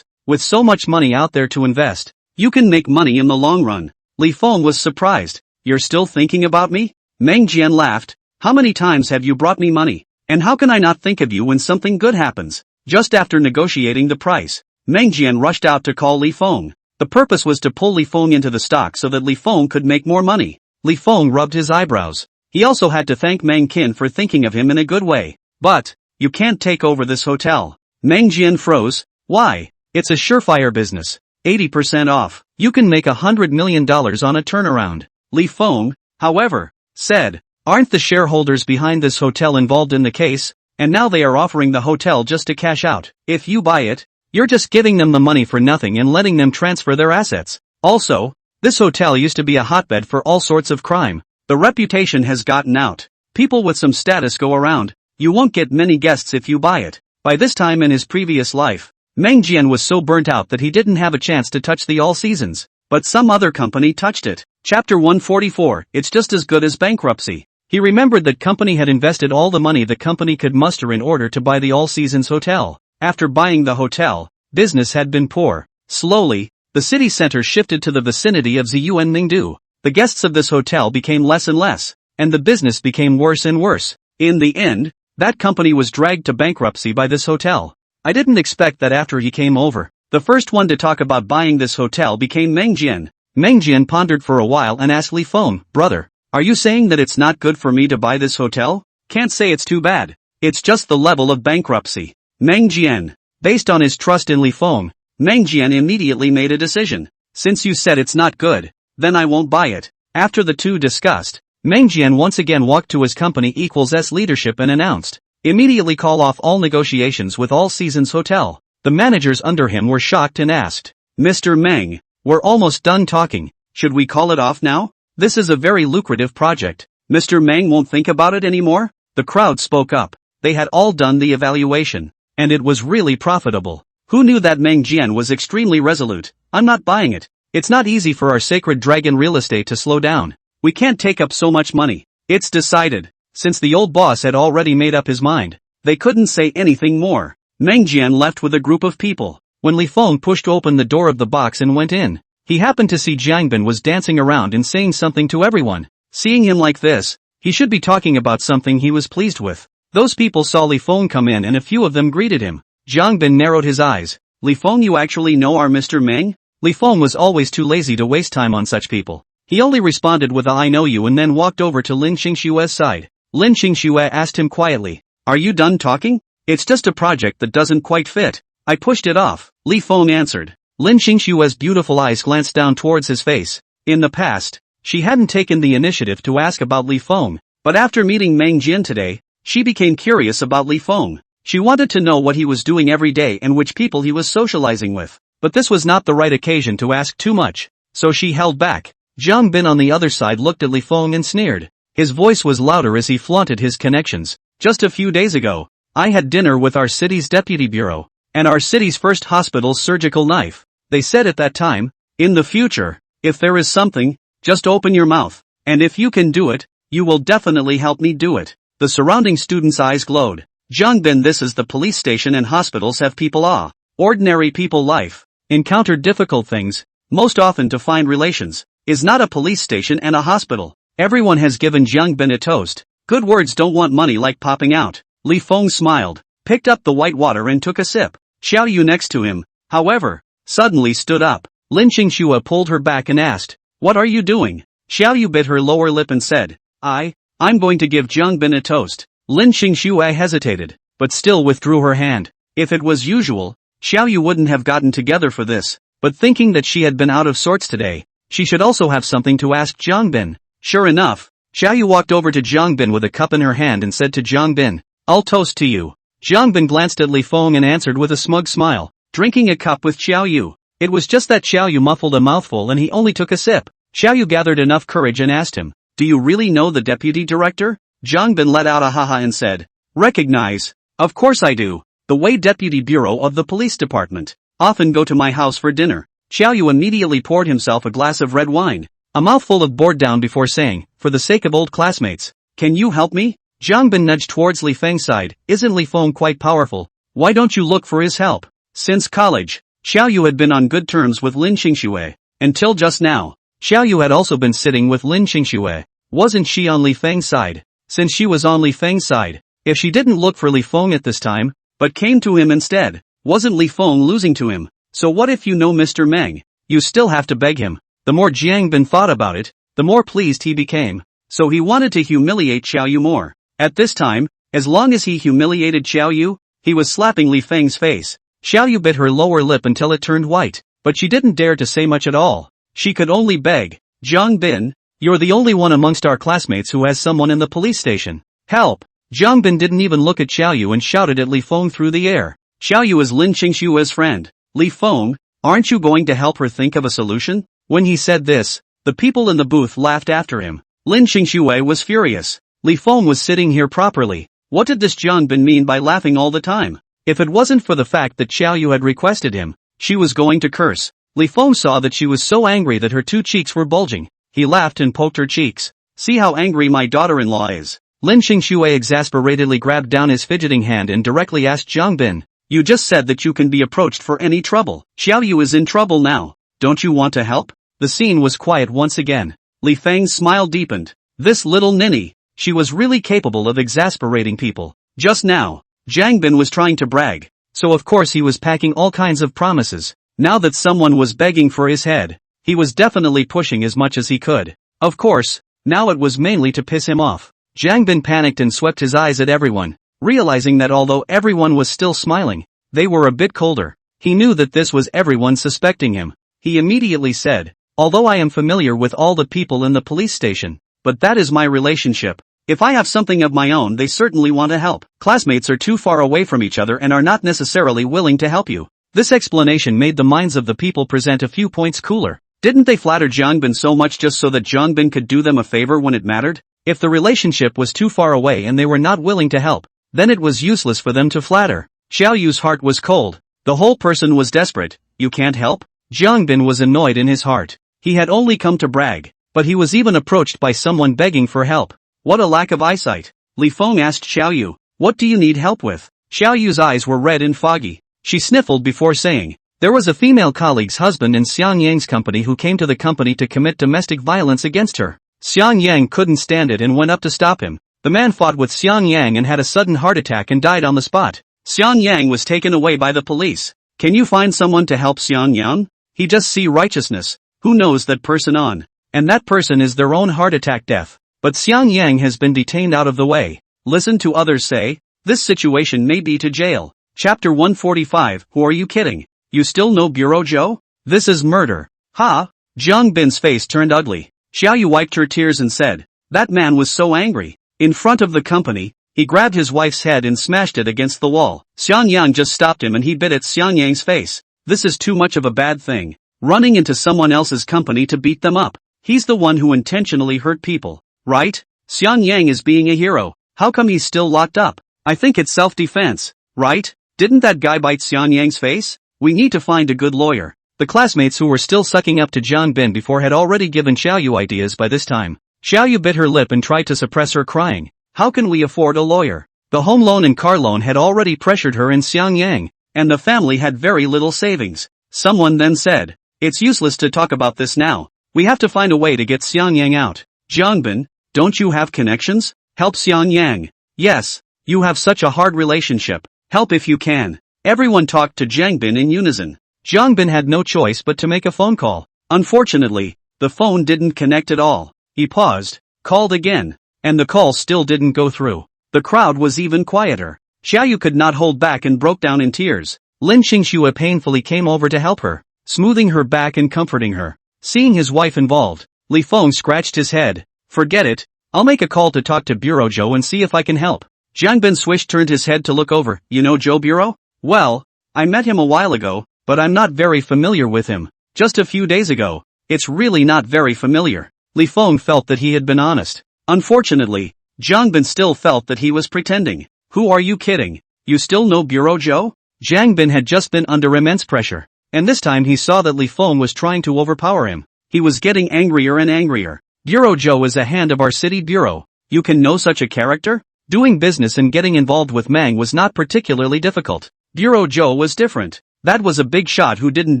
With so much money out there to invest, you can make money in the long run. Li Feng was surprised. You're still thinking about me? Meng Jian laughed. How many times have you brought me money? And how can I not think of you when something good happens? Just after negotiating the price, Meng Jian rushed out to call Li Feng. The purpose was to pull Li Feng into the stock so that Li Feng could make more money. Li Feng rubbed his eyebrows. He also had to thank Meng Qin for thinking of him in a good way. But, you can't take over this hotel. Meng Jian froze. Why? It's a surefire business. 80% off. You can make $100 million on a turnaround. Li Feng, however, said, aren't the shareholders behind this hotel involved in the case? And now they are offering the hotel just to cash out. If you buy it, you're just giving them the money for nothing and letting them transfer their assets. Also, this hotel used to be a hotbed for all sorts of crime. The reputation has gotten out. People with some status go around. You won't get many guests if you buy it. By this time in his previous life, Meng Jian was so burnt out that he didn't have a chance to touch the All Seasons. But some other company touched it. Chapter 144, it's just as good as bankruptcy. He remembered that company had invested all the money the company could muster in order to buy the All Seasons hotel. After buying the hotel, business had been poor. Slowly, the city center shifted to the vicinity of Ziyu and Ningdu. The guests of this hotel became less and less, and the business became worse and worse. In the end, that company was dragged to bankruptcy by this hotel. I didn't expect that after he came over. The first one to talk about buying this hotel became Meng Jian. Meng Jian pondered for a while and asked Li Feng, brother, are you saying that it's not good for me to buy this hotel? Can't say it's too bad. It's just the level of bankruptcy. Meng Jian, based on his trust in Li Feng, Meng Jian immediately made a decision. Since you said it's not good, then I won't buy it. After the two discussed, Meng Jian once again walked to his company S leadership and announced, immediately call off all negotiations with All Seasons Hotel. The managers under him were shocked and asked, Mr. Meng, we're almost done talking. Should we call it off now? This is a very lucrative project. Mr. Meng won't think about it anymore? The crowd spoke up. They had all done the evaluation, and it was really profitable. Who knew that Meng Jian was extremely resolute? I'm not buying it. It's not easy for our sacred dragon real estate to slow down. We can't take up so much money. It's decided. Since the old boss had already made up his mind, they couldn't say anything more. Meng Jian left with a group of people. When Li Feng pushed open the door of the box and went in, he happened to see Jiangbin was dancing around and saying something to everyone. Seeing him like this, he should be talking about something he was pleased with. Those people saw Li Feng come in and a few of them greeted him. Jiangbin narrowed his eyes. Li Feng, you actually know our Mr. Meng? Li Feng was always too lazy to waste time on such people. He only responded with a I know you and then walked over to Lin Xingshue's side. Lin Xingxue asked him quietly, are you done talking? It's just a project that doesn't quite fit. I pushed it off, Li Feng answered. Lin Xingshue's beautiful eyes glanced down towards his face. In the past, she hadn't taken the initiative to ask about Li Feng, but after meeting Meng Jian today, she became curious about Li Feng. She wanted to know what he was doing every day and which people he was socializing with. but this was not the right occasion to ask too much, so she held back. Jiang Bin on the other side looked at Li Feng and sneered. His voice was louder as he flaunted his connections. Just a few days ago, I had dinner with our city's deputy bureau, and our city's first hospital's surgical knife. They said at that time, in the future, if there is something, just open your mouth, and if you can do it, you will definitely help me do it. The surrounding students' eyes glowed. Jiang Bin, this is the police station and hospitals have people ordinary people life, encounter difficult things, most often to find relations, is not a police station and a hospital. Everyone has given Jiang Bin a toast. Good words don't want money like popping out. Li Feng smiled, picked up the white water and took a sip. Xiao Yu next to him, however, suddenly stood up. Lin Qingxue pulled her back and asked, what are you doing? Xiao Yu bit her lower lip and said, I'm going to give Jiang Bin a toast. Lin Qingxue hesitated, but still withdrew her hand. If it was usual, Xiao Yu wouldn't have gotten together for this, but thinking that she had been out of sorts today, she should also have something to ask Jiang Bin. Sure enough, Xiao Yu walked over to Jiang Bin with a cup in her hand and said to Jiang Bin, I'll toast to you. Jiang Bin glanced at Li Feng and answered with a smug smile, drinking a cup with Xiao Yu. It was just that Xiao Yu muffled a mouthful and he only took a sip. Xiao Yu gathered enough courage and asked him, do you really know the deputy director? Jiang Bin let out a haha and said, recognize. Of course I do. The Wei Deputy Bureau of the Police Department. Often go to my house for dinner. Xiao Yu immediately poured himself a glass of red wine. A mouthful of bored down before saying, for the sake of old classmates, can you help me? Jiang Bin nudged towards Li Feng's side. Isn't Li Feng quite powerful? Why don't you look for his help? Since college, Xiao Yu had been on good terms with Lin Qingxue. Until just now, Xiao Yu had also been sitting with Lin Qingxue. Wasn't she on Li Feng's side? Since she was on Li Feng's side, if she didn't look for Li Feng at this time, but came to him instead, wasn't Li Feng losing to him? So what if you know Mr. Meng? You still have to beg him. The more Jiang Bin thought about it, the more pleased he became. So he wanted to humiliate Xiao Yu more. At this time, as long as he humiliated Xiao Yu, he was slapping Li Feng's face. Xiao Yu bit her lower lip until it turned white, but she didn't dare to say much at all. She could only beg, Jiang Bin, you're the only one amongst our classmates who has someone in the police station. Help! Jiang Bin didn't even look at Xiao Yu and shouted at Li Feng through the air. Xiao Yu is Lin Qingxue's friend. Li Feng, aren't you going to help her think of a solution? When he said this, the people in the booth laughed after him. Lin Qingxue was furious. Li Feng was sitting here properly. What did this Jiang Bin mean by laughing all the time? If it wasn't for the fact that Xiao Yu had requested him, she was going to curse. Li Feng saw that she was so angry that her two cheeks were bulging. He laughed and poked her cheeks. See how angry my daughter-in-law is. Lin Qingxue exasperatedly grabbed down his fidgeting hand and directly asked Jiang Bin, you just said that you can be approached for any trouble. Xiao Yu is in trouble now. Don't you want to help? The scene was quiet once again. Li Feng's smile deepened. This little ninny. She was really capable of exasperating people. Just now, Jiang Bin was trying to brag, so of course he was packing all kinds of promises. Now that someone was begging for his head, he was definitely pushing as much as he could. Of course, now it was mainly to piss him off. Jiang Bin panicked and swept his eyes at everyone, realizing that although everyone was still smiling, they were a bit colder. He knew that this was everyone suspecting him. He immediately said, although I am familiar with all the people in the police station, but that is my relationship. If I have something of my own, they certainly want to help. Classmates are too far away from each other and are not necessarily willing to help you. This explanation made the minds of the people present a few points cooler. Didn't they flatter Jiang Bin so much just so that Jiang Bin could do them a favor when it mattered? If the relationship was too far away and they were not willing to help, then it was useless for them to flatter. Xiao Yu's heart was cold. The whole person was desperate. You can't help? Jiang Bin was annoyed in his heart. He had only come to brag, but he was even approached by someone begging for help. What a lack of eyesight. Li Feng asked Xiao Yu, what do you need help with? Xiao Yu's eyes were red and foggy. She sniffled before saying, there was a female colleague's husband in Xiang Yang's company who came to the company to commit domestic violence against her. Xiang Yang couldn't stand it and went up to stop him. The man fought with Xiang Yang and had a sudden heart attack and died on the spot. Xiang Yang was taken away by the police. Can you find someone to help Xiang Yang? He just see righteousness. Who knows that person on? And that person is their own heart attack death. But Xiang Yang has been detained out of the way. Listen to others say, this situation may be to jail. Chapter 145, who are you kidding? You still know Bureau Joe? This is murder. Ha! Jiang Bin's face turned ugly. Xiao Yu wiped her tears and said, that man was so angry. In front of the company, he grabbed his wife's head and smashed it against the wall. Xiang Yang just stopped him and he bit at Xiang Yang's face. This is too much of a bad thing. Running into someone else's company to beat them up. He's the one who intentionally hurt people, right? Xiang Yang is being a hero. How come he's still locked up? I think it's self-defense, right? Didn't that guy bite Xiang Yang's face? We need to find a good lawyer. The classmates who were still sucking up to Jiang Bin before had already given Xiaoyu ideas by this time. Xiaoyu bit her lip and tried to suppress her crying. How can we afford a lawyer? The home loan and car loan had already pressured her and Xiang Yang, and the family had very little savings. Someone then said, "It's useless to talk about this now. We have to find a way to get Xiang Yang out." Jiang Bin, don't you have connections? Help Xiang Yang. Yes, you have such a hard relationship. Help if you can. Everyone talked to Jiang Bin in unison. Jiang Bin had no choice but to make a phone call. Unfortunately, the phone didn't connect at all. He paused, called again, and the call still didn't go through. The crowd was even quieter. Xiaoyu could not hold back and broke down in tears. Lin Qingxue painfully came over to help her, smoothing her back and comforting her. Seeing his wife involved, Li Feng scratched his head. Forget it, I'll make a call to talk to Bureau Zhou and see if I can help. Jiang Bin Swish turned his head to look over. You know Zhou Bureau? Well, I met him a while ago, but I'm not very familiar with him. Just a few days ago. It's really not very familiar. Li Feng felt that he had been honest. Unfortunately, Jiang Bin still felt that he was pretending. Who are you kidding? You still know Bureau Zhou? Jiang Bin had just been under immense pressure, and this time he saw that Li Feng was trying to overpower him. He was getting angrier and angrier. Bureau Zhou is a hand of our city bureau. You can know such a character? Doing business and getting involved with Mang was not particularly difficult. Bureau Zhou was different. That was a big shot who didn't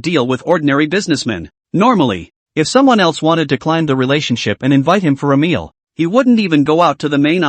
deal with ordinary businessmen. Normally, if someone else wanted to climb the relationship and invite him for a meal, he wouldn't even go out to the main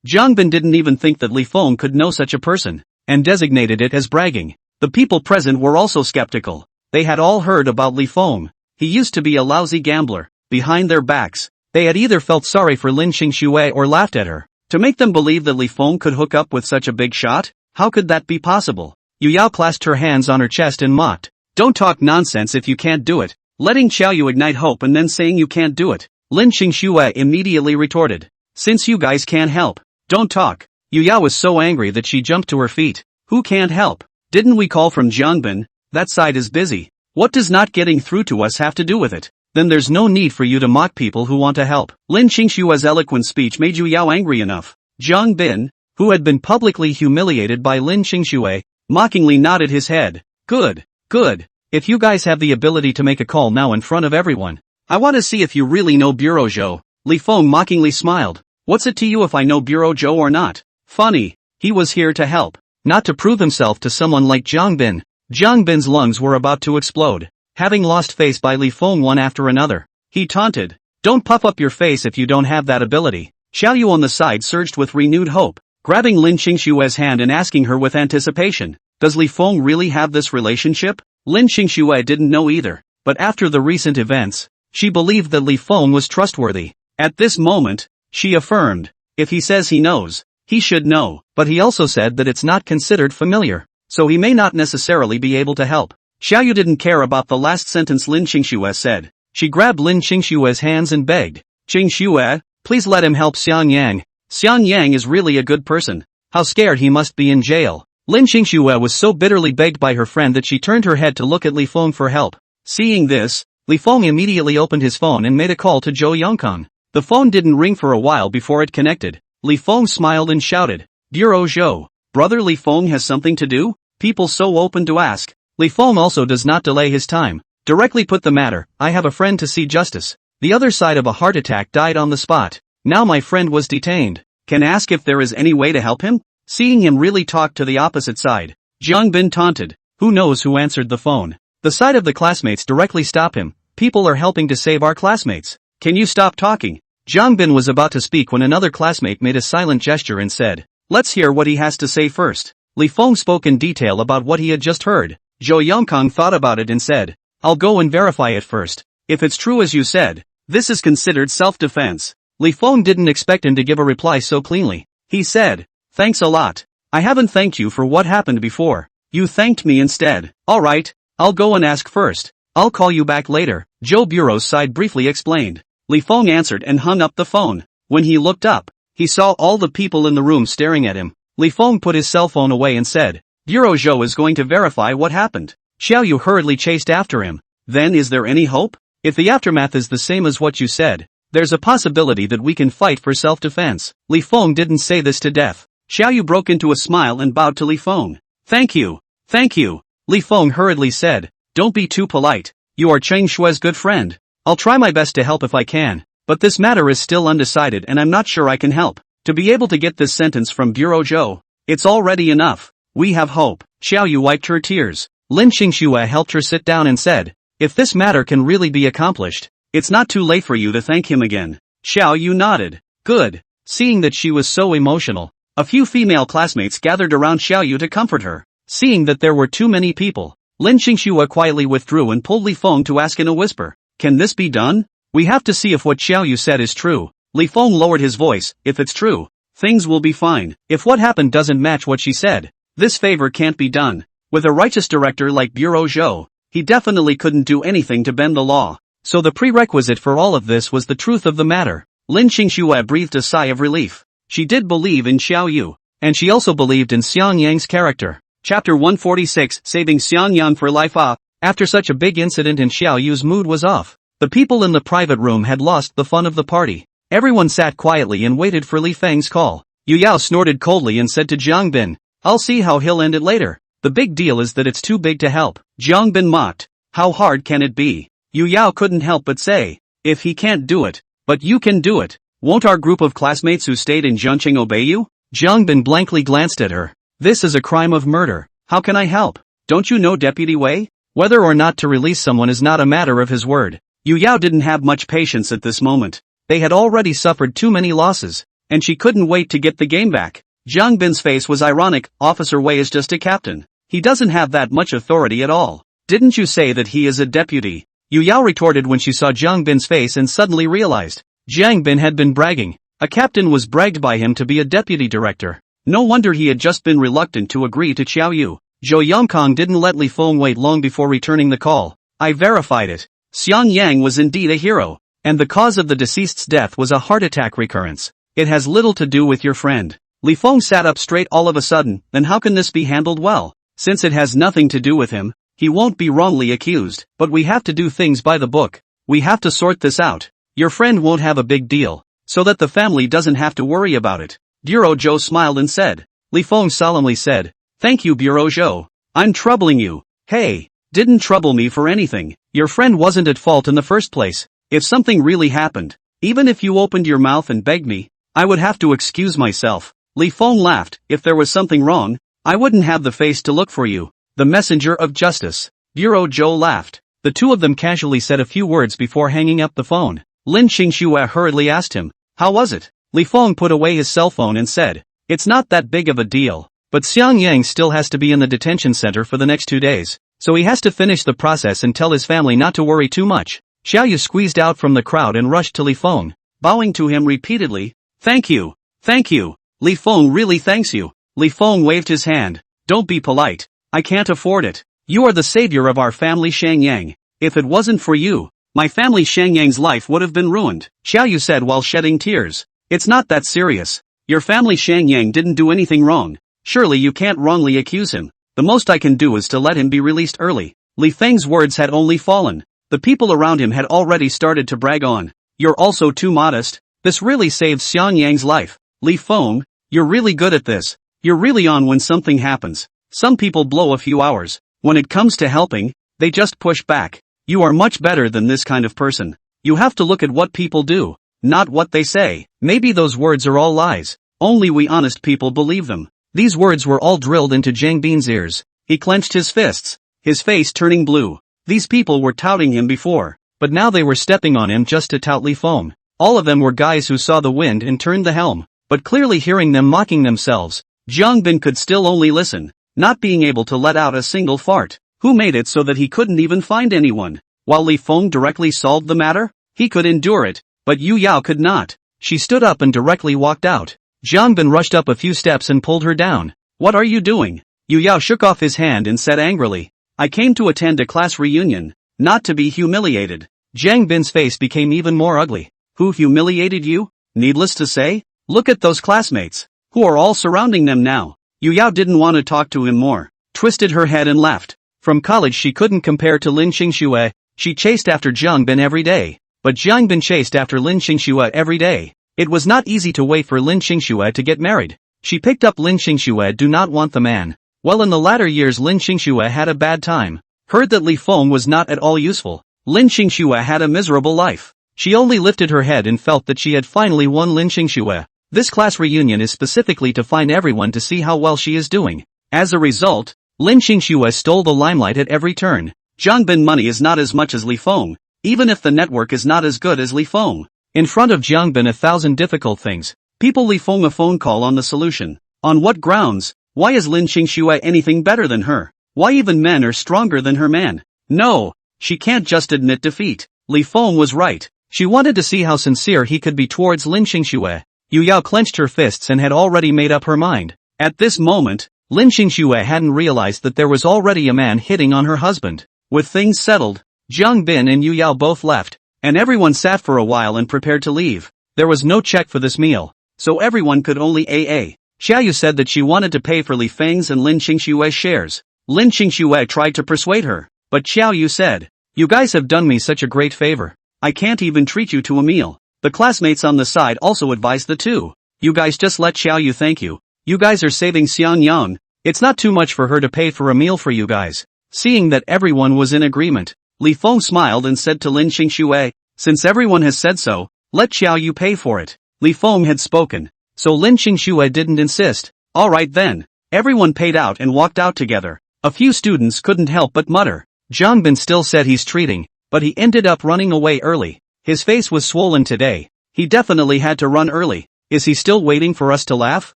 Jiang Bin didn't even think that Li Feng could know such a person, and designated it as bragging. The people present were also skeptical. They had all heard about Li Feng. He used to be a lousy gambler. Behind their backs, they had either felt sorry for Lin Qingxue or laughed at her. To make them believe that Li Feng could hook up with such a big shot? How could that be possible? Yu Yao clasped her hands on her chest and mocked. Don't talk nonsense if you can't do it. Letting Xiaoyu ignite hope and then saying you can't do it. Lin Qingxue immediately retorted. Since you guys can't help, don't talk. Yu Yao was so angry that she jumped to her feet. Who can't help? Didn't we call from Jiangbin? That side is busy. What does not getting through to us have to do with it? Then there's no need for you to mock people who want to help. Lin Qingxue's eloquent speech made Yu Yao angry enough. Jiang Bin, who had been publicly humiliated by Lin Qingxue, mockingly nodded his head. Good, good. If you guys have the ability to make a call now in front of everyone, I want to see if you really know Bureau Zhou. Li Feng mockingly smiled. What's it to you if I know Bureau Zhou or not? Funny, he was here to help, not to prove himself to someone like Jiang Bin. Jiang Bin's lungs were about to explode, having lost face by Li Feng one after another. He taunted, don't puff up your face if you don't have that ability. Xiaoyu on the side surged with renewed hope, grabbing Lin Qingxue's hand and asking her with anticipation, does Li Feng really have this relationship? Lin Qingxue didn't know either, but after the recent events, she believed that Li Feng was trustworthy. At this moment, she affirmed, if he says he knows, he should know, but he also said that it's not considered familiar, so he may not necessarily be able to help. Xiaoyu didn't care about the last sentence Lin Qingxue said. She grabbed Lin Qingxue's hands and begged, Qingxue, please let him help Xiang Yang. Xiang Yang is really a good person. How scared he must be in jail. Lin Qingxue was so bitterly begged by her friend that she turned her head to look at Li Feng for help. Seeing this, Li Feng immediately opened his phone and made a call to Zhou Yongkang. The phone didn't ring for a while before it connected. Li Feng smiled and shouted, Bureau Zhou, brother Li Feng has something to do? People so open to ask. Li Feng also does not delay his time. Directly put the matter, I have a friend to see justice. The other side of a heart attack died on the spot. Now my friend was detained. Can ask if there is any way to help him? Seeing him really talk to the opposite side, Jiang Bin taunted. Who knows who answered the phone? The side of the classmates directly stop him. People are helping to save our classmates. Can you stop talking? Jiang Bin was about to speak when another classmate made a silent gesture and said, let's hear what he has to say first. Li Feng spoke in detail about what he had just heard. Zhou Yongkang thought about it and said, I'll go and verify it first. If it's true as you said, this is considered self-defense. Li Feng didn't expect him to give a reply so cleanly. He said, thanks a lot. I haven't thanked you for what happened before. You thanked me instead. Alright, I'll go and ask first. I'll call you back later, Zhou Bureau's side briefly explained. Li Feng answered and hung up the phone. When he looked up, he saw all the people in the room staring at him. Li Feng put his cell phone away and said, Bureau Zhou is going to verify what happened. Xiao Yu hurriedly chased after him. Then is there any hope? If the aftermath is the same as what you said, there's a possibility that we can fight for self-defense. Li Feng didn't say this to death. Xiao Yu broke into a smile and bowed to Li Feng. Thank you. Thank you. Li Feng hurriedly said. Don't be too polite. You are Cheng Shue's good friend. I'll try my best to help if I can. But this matter is still undecided and I'm not sure I can help. To be able to get this sentence from Bureau Zhou, it's already enough. We have hope. Xiao Yu wiped her tears. Lin Qingxue helped her sit down and said, if this matter can really be accomplished, it's not too late for you to thank him again. Xiao Yu nodded. Good. Seeing that she was so emotional, a few female classmates gathered around Xiao Yu to comfort her. Seeing that there were too many people, Lin Qingxue quietly withdrew and pulled Li Feng to ask in a whisper, can this be done? We have to see if what Xiao Yu said is true. Li Feng lowered his voice. If it's true, things will be fine. If what happened doesn't match what she said, this favor can't be done. With a righteous director like Bureau Zhou, he definitely couldn't do anything to bend the law. So the prerequisite for all of this was the truth of the matter. Lin Qingxue breathed a sigh of relief. She did believe in Xiao Yu, and she also believed in Xiang Yang's character. Chapter 146, Saving Xiang Yang for Life. After such a big incident and Xiao Yu's mood was off, the people in the private room had lost the fun of the party. Everyone sat quietly and waited for Li Feng's call. Yu Yao snorted coldly and said to Jiang Bin, I'll see how he'll end it later. The big deal is that it's too big to help. Jiang Bin mocked. How hard can it be? Yu Yao couldn't help but say, if he can't do it, but you can do it. Won't our group of classmates who stayed in Zhongqing obey you? Jiang Bin blankly glanced at her. This is a crime of murder. How can I help? Don't you know Deputy Wei? Whether or not to release someone is not a matter of his word. Yu Yao didn't have much patience at this moment. They had already suffered too many losses, and she couldn't wait to get the game back. Jiang Bin's face was ironic. Officer Wei is just a captain. He doesn't have that much authority at all. Didn't you say that he is a deputy? Yu Yao retorted when she saw Jiang Bin's face and suddenly realized. Jiang Bin had been bragging. A captain was bragged by him to be a deputy director. No wonder he had just been reluctant to agree to Xiao Yu. Zhou Yongkong didn't let Li Feng wait long before returning the call. I verified it. Xiang Yang was indeed a hero, and the cause of the deceased's death was a heart attack recurrence. It has little to do with your friend. Li Feng sat up straight all of a sudden. Then how can this be handled well? Since it has nothing to do with him, he won't be wrongly accused. But we have to do things by the book. We have to sort this out. Your friend won't have a big deal, so that the family doesn't have to worry about it. Bureau Zhou smiled and said. Li Feng solemnly said, thank you Bureau Zhou. I'm troubling you. Hey, didn't trouble me for anything. Your friend wasn't at fault in the first place. If something really happened, even if you opened your mouth and begged me, I would have to excuse myself. Li Feng laughed. If there was something wrong, I wouldn't have the face to look for you. The messenger of justice. Bureau Zhou laughed. The two of them casually said a few words before hanging up the phone. Lin Qingxue hurriedly asked him, how was it? Li Feng put away his cell phone and said, it's not that big of a deal, but Xiang Yang still has to be in the detention center for the next 2 days, so he has to finish the process and tell his family not to worry too much. Xiao Yu squeezed out from the crowd and rushed to Li Feng, bowing to him repeatedly. Thank you. Thank you. Li Feng really thanks you. Li Feng waved his hand. Don't be polite. I can't afford it. You are the savior of our family Shang Yang. If it wasn't for you, my family Shang Yang's life would have been ruined. Xiao Yu said while shedding tears. It's not that serious. Your family Shang Yang didn't do anything wrong. Surely you can't wrongly accuse him. The most I can do is to let him be released early. Li Feng's words had only fallen. The people around him had already started to brag on. You're also too modest. This really saved Xiang Yang's life. Li Feng, you're really good at this. You're really on when something happens. Some people blow a few hours. When it comes to helping, they just push back. You are much better than this kind of person. You have to look at what people do, not what they say. Maybe those words are all lies. Only we honest people believe them. These words were all drilled into Jiang Bin's ears. He clenched his fists, his face turning blue. These people were touting him before, but now they were stepping on him just to tout Li Feng. All of them were guys who saw the wind and turned the helm, but clearly hearing them mocking themselves, Jiang Bin could still only listen, not being able to let out a single fart. Who made it so that he couldn't even find anyone? While Li Feng directly solved the matter, he could endure it, but Yu Yao could not. She stood up and directly walked out. Jiang Bin rushed up a few steps and pulled her down. What are you doing? Yu Yao shook off his hand and said angrily, I came to attend a class reunion, not to be humiliated. Jiang Bin's face became even more ugly. Who humiliated you? Needless to say, look at those classmates, who are all surrounding them now. Yu Yao didn't want to talk to him more, twisted her head and laughed. From college she couldn't compare to Lin Qingxue. She chased after Jiang Bin every day. But Jiang Bin chased after Lin Qingxue every day. It was not easy to wait for Lin Qingxue to get married. She picked up Lin Qingxue do not want the man. Well, in the latter years Lin Qingxue had a bad time. Heard that Li Feng was not at all useful. Lin Qingxue had a miserable life. She only lifted her head and felt that she had finally won Lin Qingxue. This class reunion is specifically to find everyone to see how well she is doing. As a result, Lin Qingxue stole the limelight at every turn. Jiang Bin money is not as much as Li Feng, even if the network is not as good as Li Feng. In front of Jiang Bin 1,000 difficult things. People Li Feng a phone call on the solution. On what grounds? Why is Lin Qingxue anything better than her? Why even men are stronger than her man? No, she can't just admit defeat. Li Feng was right. She wanted to see how sincere he could be towards Lin Qingxue. Yu Yao clenched her fists and had already made up her mind. At this moment, Lin Qingxue hadn't realized that there was already a man hitting on her husband. With things settled, Jiang Bin and Yu Yao both left, and everyone sat for a while and prepared to leave. There was no check for this meal, so everyone could only AA. Xiaoyu said that she wanted to pay for Li Feng's and Lin Qingxue's shares. Lin Qingxue tried to persuade her, but Xiaoyu said, "You guys have done me such a great favor. I can't even treat you to a meal." The classmates on the side also advised the two. "You guys just let Xiaoyu thank you. You guys are saving Xiang Yang. It's not too much for her to pay for a meal for you guys." Seeing that everyone was in agreement, Li Feng smiled and said to Lin Qingxue, "Since everyone has said so, let Xiaoyu pay for it." Li Feng had spoken, so Lin Qingxue didn't insist. Alright then. Everyone paid out and walked out together. A few students couldn't help but mutter. Jiang Bin still said he's treating, but he ended up running away early. His face was swollen today. He definitely had to run early. Is he still waiting for us to laugh?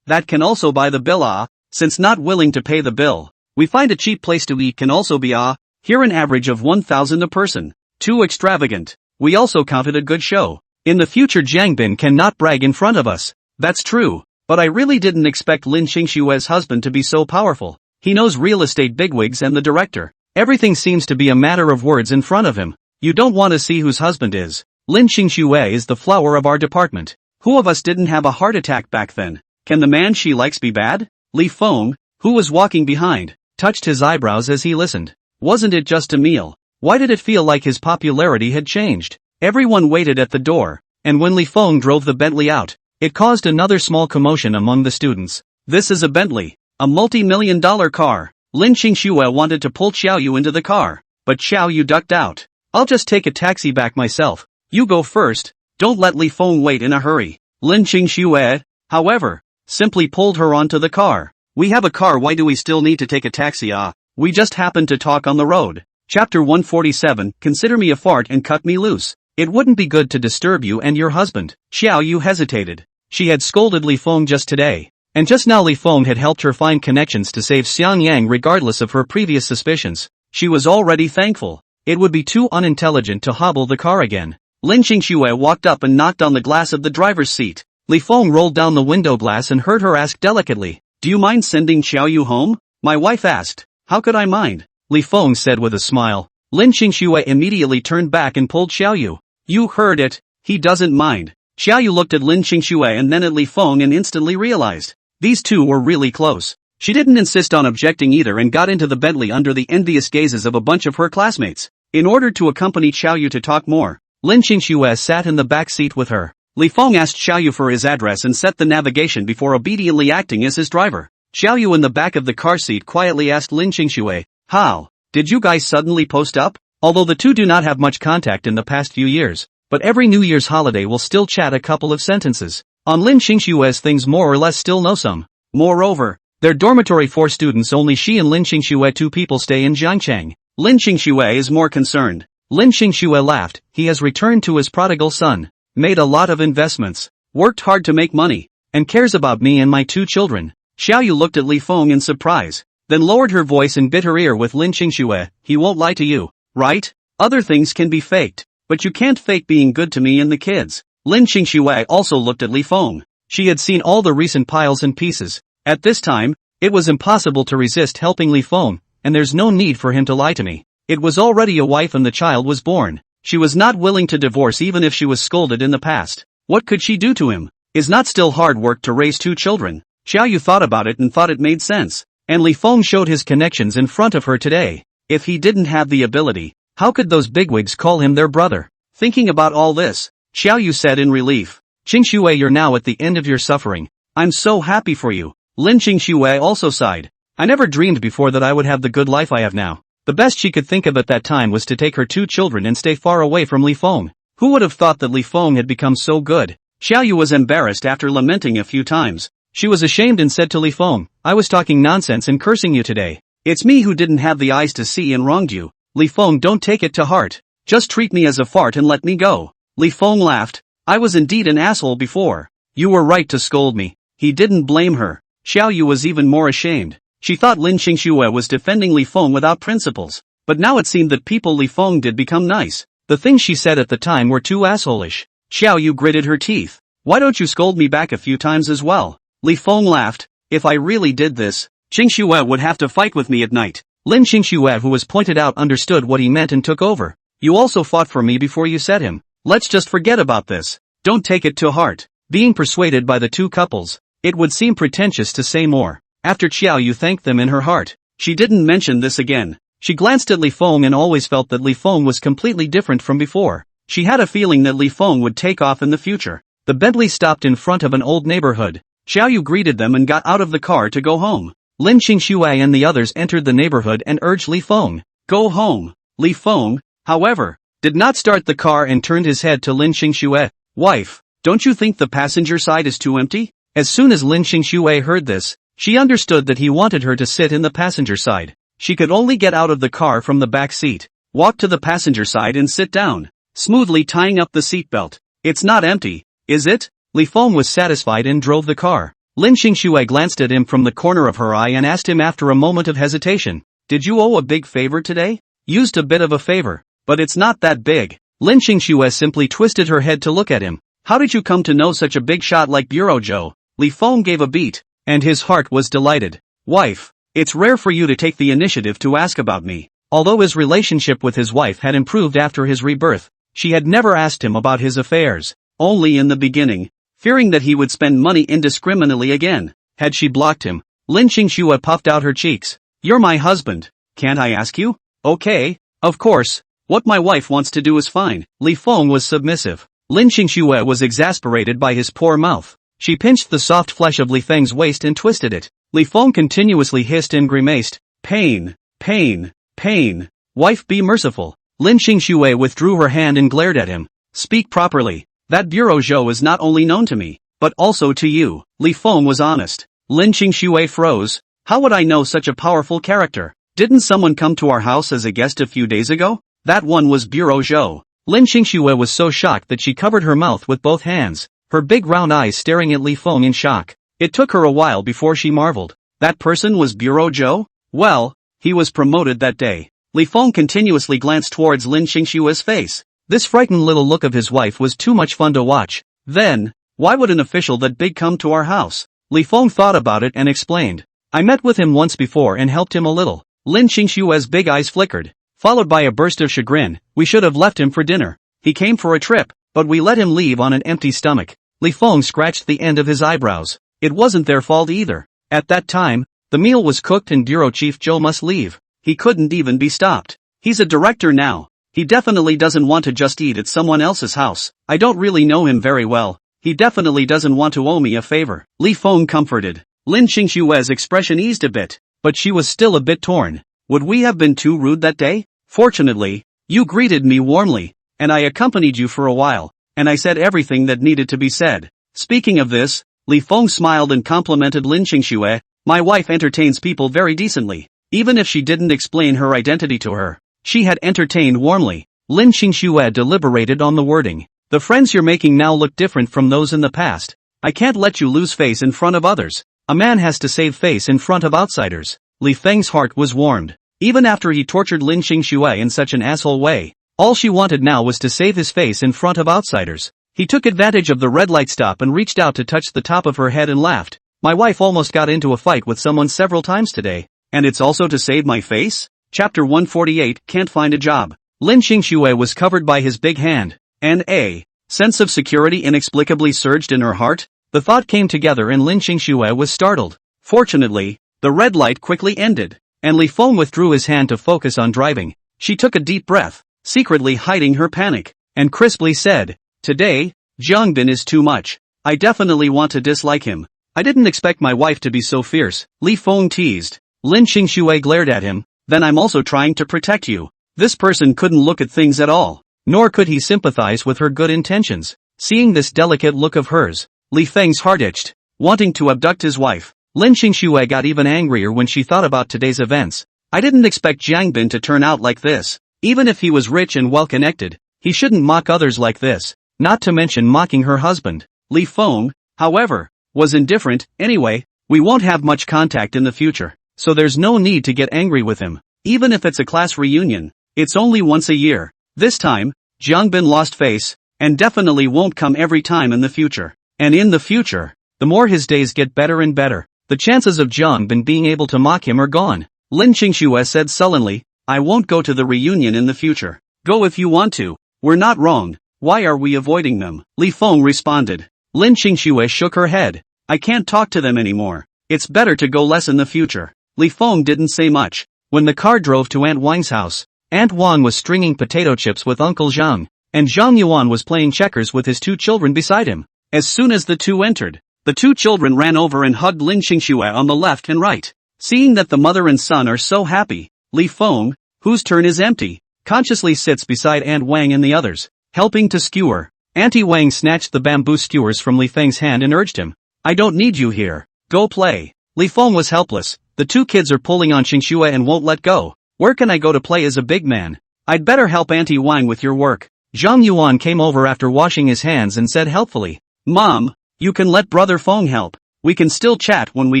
That can also buy the bill. Since not willing to pay the bill, we find a cheap place to eat can also be here an average of 1,000 a person. Too extravagant. We also counted a good show. In the future Jiang Bin cannot brag in front of us. That's true, but I really didn't expect Lin Qingxue's husband to be so powerful. He knows real estate bigwigs and the director. Everything seems to be a matter of words in front of him. You don't want to see whose husband is. Lin Qingxue is the flower of our department. Who of us didn't have a heart attack back then? Can the man she likes be bad? Li Feng, who was walking behind, touched his eyebrows as he listened. Wasn't it just a meal? Why did it feel like his popularity had changed? Everyone waited at the door, and when Li Feng drove the Bentley out, it caused another small commotion among the students. This is a Bentley, a multi-million-dollar car. Lin Qingxue wanted to pull Xiaoyu into the car, but Xiaoyu ducked out. "I'll just take a taxi back myself. You go first, don't let Li Feng wait in a hurry." Lin Qingxue, however, simply pulled her onto the car. "We have a car, why do we still need to take a taxi? We just happened to talk on the road." Chapter 147, Consider me a fart and cut me loose. It wouldn't be good to disturb you and your husband. Xiaoyu hesitated. She had scolded Li Feng just today, and just now Li Feng had helped her find connections to save Xiang Yang regardless of her previous suspicions. She was already thankful. It would be too unintelligent to hobble the car again. Lin Qingxue walked up and knocked on the glass of the driver's seat. Li Feng rolled down the window glass and heard her ask delicately, "Do you mind sending Xiaoyu home?" My wife asked. "How could I mind?" Li Feng said with a smile. Lin Qingxue immediately turned back and pulled Xiaoyu. "You heard it, he doesn't mind." Xiaoyu looked at Lin Qingxue and then at Li Feng and instantly realized, these two were really close. She didn't insist on objecting either and got into the Bentley under the envious gazes of a bunch of her classmates. In order to accompany Xiaoyu to talk more, Lin Qingxue sat in the back seat with her. Li Feng asked Xiaoyu for his address and set the navigation before obediently acting as his driver. Xiaoyu in the back of the car seat quietly asked Lin Qingxue, "How did you guys suddenly post up?" Although the two do not have much contact in the past few years, but every New Year's holiday will still chat a couple of sentences. On Lin Qingxue's things more or less still know some. Moreover, their dormitory 4 students only she and Lin Qingxue 2 people stay in Jiangchang. Lin Qingxue is more concerned. Lin Qingxue laughed. He has returned to his prodigal son, made a lot of investments, worked hard to make money, and cares about me and my 2 children. Xiaoyu looked at Li Feng in surprise, then lowered her voice and bit her ear with Lin Qingxue. "He won't lie to you, right? Other things can be faked, but you can't fake being good to me and the kids." Lin Qingxue also looked at Li Feng. She had seen all the recent piles and pieces. At this time, it was impossible to resist helping Li Feng, and there's no need for him to lie to me. It was already a wife and the child was born. She was not willing to divorce even if she was scolded in the past. What could she do to him? Is not still hard work to raise 2 children? Xiaoyu thought about it and thought it made sense. And Li Feng showed his connections in front of her today. If he didn't have the ability, how could those bigwigs call him their brother? Thinking about all this, Xiao Yu said in relief. Qingxue, you're now at the end of your suffering. I'm so happy for you. Lin Qingxue also sighed. I never dreamed before that I would have the good life I have now. The best she could think of at that time was to take her 2 children and stay far away from Li Feng. Who would have thought that Li Feng had become so good? Xiao Yu was embarrassed after lamenting a few times. She was ashamed and said to Li Feng, I was talking nonsense and cursing you today. It's me who didn't have the eyes to see and wronged you. Li Feng, don't take it to heart. Just treat me as a fart and let me go. Li Feng laughed. I was indeed an asshole before. You were right to scold me. He didn't blame her. Xiao Yu was even more ashamed. She thought Lin Qingxue was defending Li Feng without principles. But now it seemed that people Li Feng did become nice. The things she said at the time were too assholish. Xiao Yu gritted her teeth. Why don't you scold me back a few times as well? Li Feng laughed. If I really did this, Qingxue would have to fight with me at night. Lin Qingxue, who was pointed out, understood what he meant and took over. You also fought for me before you said him. Let's just forget about this. Don't take it to heart. Being persuaded by the 2 couples, it would seem pretentious to say more. After Xiao Yu thanked them in her heart, she didn't mention this again. She glanced at Li Feng and always felt that Li Feng was completely different from before. She had a feeling that Li Feng would take off in the future. The Bentley stopped in front of an old neighborhood. Xiao Yu greeted them and got out of the car to go home. Lin Qingxue and the others entered the neighborhood and urged Li Feng, go home. Li Feng, however, did not start the car and turned his head to Lin Qingxue. Wife, don't you think the passenger side is too empty? As soon as Lin Qingxue heard this, she understood that he wanted her to sit in the passenger side. She could only get out of the car from the back seat, walk to the passenger side and sit down, smoothly tying up the seatbelt. It's not empty, is it? Li Feng was satisfied and drove the car. Lin Qingxue glanced at him from the corner of her eye and asked him after a moment of hesitation, did you owe a big favor today? Used a bit of a favor, but it's not that big. Lin Qingxue simply twisted her head to look at him. How did you come to know such a big shot like Bureau Joe? Li Feng gave a beat, and his heart was delighted. Wife, it's rare for you to take the initiative to ask about me. Although his relationship with his wife had improved after his rebirth, she had never asked him about his affairs. Only in the beginning, fearing that he would spend money indiscriminately again, had she blocked him. Lin Qingxue puffed out her cheeks. You're my husband. Can't I ask you? Okay, of course. What my wife wants to do is fine. Li Feng was submissive. Lin Qingxue was exasperated by his poor mouth. She pinched the soft flesh of Li Feng's waist and twisted it. Li Feng continuously hissed and grimaced. Pain, pain, pain. Wife, be merciful. Lin Qingxue withdrew her hand and glared at him. Speak properly. That Bureau Joe is not only known to me, but also to you. Li Feng was honest. Lin Qingxue froze. How would I know such a powerful character? Didn't someone come to our house as a guest a few days ago? That one was Bureau Joe. Lin Qingxue was so shocked that she covered her mouth with both hands, her big round eyes staring at Li Feng in shock. It took her a while before she marveled. That person was Bureau Joe? Well, he was promoted that day. Li Feng continuously glanced towards Lin Qingxue's face. This frightened little look of his wife was too much fun to watch. Then, why would an official that big come to our house? Li Feng thought about it and explained. I met with him once before and helped him a little. Lin Qingxue's big eyes flickered, followed by a burst of chagrin. We should have left him for dinner. He came for a trip, but we let him leave on an empty stomach. Li Feng scratched the end of his eyebrows. It wasn't their fault either. At that time, the meal was cooked and Bureau Chief Joe must leave. He couldn't even be stopped. He's a director now. He definitely doesn't want to just eat at someone else's house. I don't really know him very well. He definitely doesn't want to owe me a favor. Li Feng comforted. Lin Qingxue's expression eased a bit, but she was still a bit torn. Would we have been too rude that day? Fortunately, you greeted me warmly, and I accompanied you for a while, and I said everything that needed to be said. Speaking of this, Li Feng smiled and complimented Lin Qingxue. My wife entertains people very decently, even if she didn't explain her identity to her. She had entertained warmly. Lin Qingxue deliberated on the wording. The friends you're making now look different from those in the past. I can't let you lose face in front of others. A man has to save face in front of outsiders. Li Feng's heart was warmed. Even after he tortured Lin Qingxue in such an asshole way, all she wanted now was to save his face in front of outsiders. He took advantage of the red light stop and reached out to touch the top of her head and laughed. My wife almost got into a fight with someone several times today. And it's also to save my face? Chapter 148, Can't Find a Job. Lin Qingxue was covered by his big hand, and a sense of security inexplicably surged in her heart. The thought came together and Lin Qingxue was startled. Fortunately, the red light quickly ended. and Li Feng withdrew his hand to focus on driving. She took a deep breath, secretly hiding her panic, and crisply said, "Today, Jiangbin is too much. I definitely want to dislike him. I didn't expect my wife to be so fierce," Li Feng teased. Lin Qingxue glared at him. "Then I'm also trying to protect you." This person couldn't look at things at all, nor could he sympathize with her good intentions. Seeing this delicate look of hers, Li Feng's heart itched, wanting to abduct his wife. Lin Qingxue got even angrier when she thought about today's events. "I didn't expect Jiangbin to turn out like this. Even if he was rich and well-connected, he shouldn't mock others like this, not to mention mocking her husband." Li Feng, however, was indifferent. "Anyway, we won't have much contact in the future, so there's no need to get angry with him. Even if it's a class reunion, it's only once a year. This time, Jiangbin lost face, and definitely won't come every time in the future. And in the future, the more his days get better and better, the chances of Jiangbin being able to mock him are gone." Lin Qingxue said sullenly, "I won't go to the reunion in the future. Go if you want to. We're not wrong. Why are we avoiding them?" Li Feng responded. Lin Qingxue shook her head. "I can't talk to them anymore. It's better to go less in the future." Li Feng didn't say much. When the car drove to Aunt Wang's house, Aunt Wang was stringing potato chips with Uncle Zhang, and Zhang Yuan was playing checkers with his two children beside him. As soon as the two entered, the two children ran over and hugged Lin Qingxue on the left and right. Seeing that the mother and son are so happy, Li Feng, whose turn is empty, consciously sits beside Aunt Wang and the others, helping to skewer. Auntie Wang snatched the bamboo skewers from Li Feng's hand and urged him, "I don't need you here. Go play." Li Feng was helpless. The two kids are pulling on Qingxue and won't let go. "Where can I go to play as a big man? I'd better help Auntie Wang with your work." Zhang Yuan came over after washing his hands and said helpfully, "Mom, you can let Brother Feng help. We can still chat when we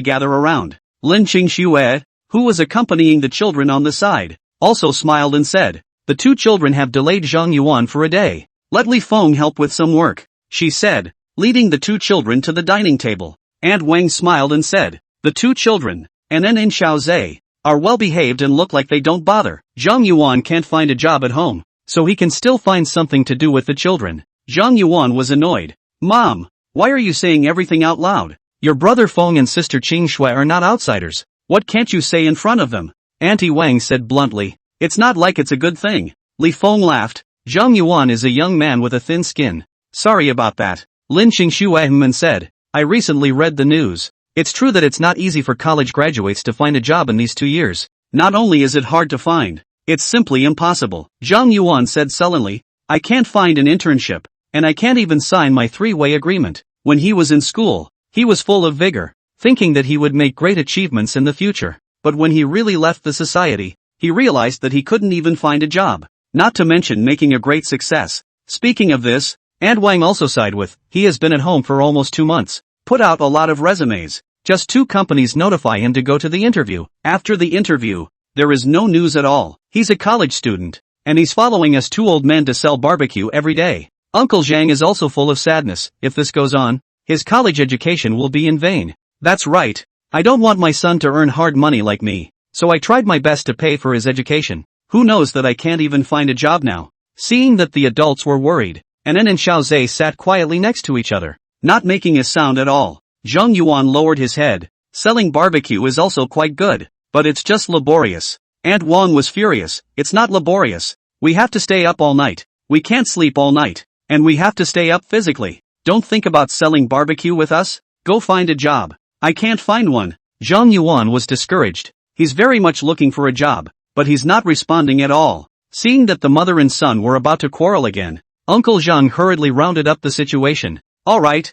gather around." Lin Qingxue, who was accompanying the children on the side, also smiled and said, "The two children have delayed Zhang Yuan for a day. Let Li Feng help with some work," she said, leading the two children to the dining table. Aunt Wang smiled and said, "The two children, Anan and Xiaozhe, are well behaved and look like they don't bother. Zhang Yuan can't find a job at home, so he can still find something to do with the children." Zhang Yuan was annoyed. "Mom, why are you saying everything out loud? Your brother Feng and sister Qingxue are not outsiders. What can't you say in front of them?" Auntie Wang said bluntly. "It's not like it's a good thing." Li Feng laughed. "Zhang Yuan is a young man with a thin skin. Sorry about that." Lin Qingxue said, "I recently read the news. It's true that it's not easy for college graduates to find a job in these 2 years. Not only is it hard to find, it's simply impossible." Zhang Yuan said sullenly, "I can't find an internship, and I can't even sign my 3-way agreement." When he was in school, he was full of vigor, thinking that he would make great achievements in the future. But when he really left the society, he realized that he couldn't even find a job, not to mention making a great success. Speaking of this, Aunt Wang also sighed with, "He has been at home for almost 2 months, put out a lot of resumes. Just 2 companies notify him to go to the interview. After the interview, there is no news at all. He's a college student, and he's following us 2 old men to sell barbecue every day." Uncle Zhang is also full of sadness. "If this goes on, his college education will be in vain." "That's right. I don't want my son to earn hard money like me, so I tried my best to pay for his education. Who knows that I can't even find a job now." Seeing that the adults were worried, Anan and Xiaozhe sat quietly next to each other, not making a sound at all. Zhang Yuan lowered his head. "Selling barbecue is also quite good, but it's just laborious." Aunt Wang was furious. "It's not laborious. We have to stay up all night. We can't sleep all night, and we have to stay up physically. Don't think about selling barbecue with us. Go find a job." "I can't find one." Zhang Yuan was discouraged. He's very much looking for a job, but he's not responding at all. Seeing that the mother and son were about to quarrel again, Uncle Zhang hurriedly rounded up the situation. All right,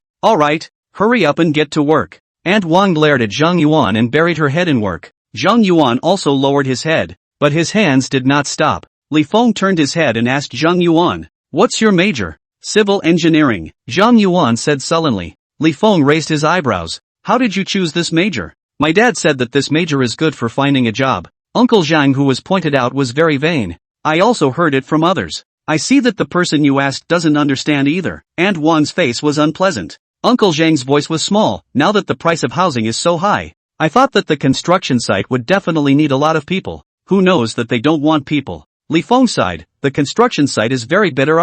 hurry up and get to work." Aunt Wang glared at Zhang Yuan and buried her head in work. Zhang Yuan also lowered his head, but his hands did not stop. Li Feng turned his head and asked Zhang Yuan, "What's your major?" "Civil engineering," Zhang Yuan said sullenly. Li Feng raised his eyebrows. "How did you choose this major?" "My dad said that this major is good for finding a job." Uncle Zhang, who was pointed out, was very vain. "I also heard it from others. I see that the person you asked doesn't understand either." Aunt Wang's face was unpleasant. Uncle Zhang's voice was small. "Now that the price of housing is so high, I thought that the construction site would definitely need a lot of people. Who knows that they don't want people?" Li Feng sighed. "The construction site is very bitter,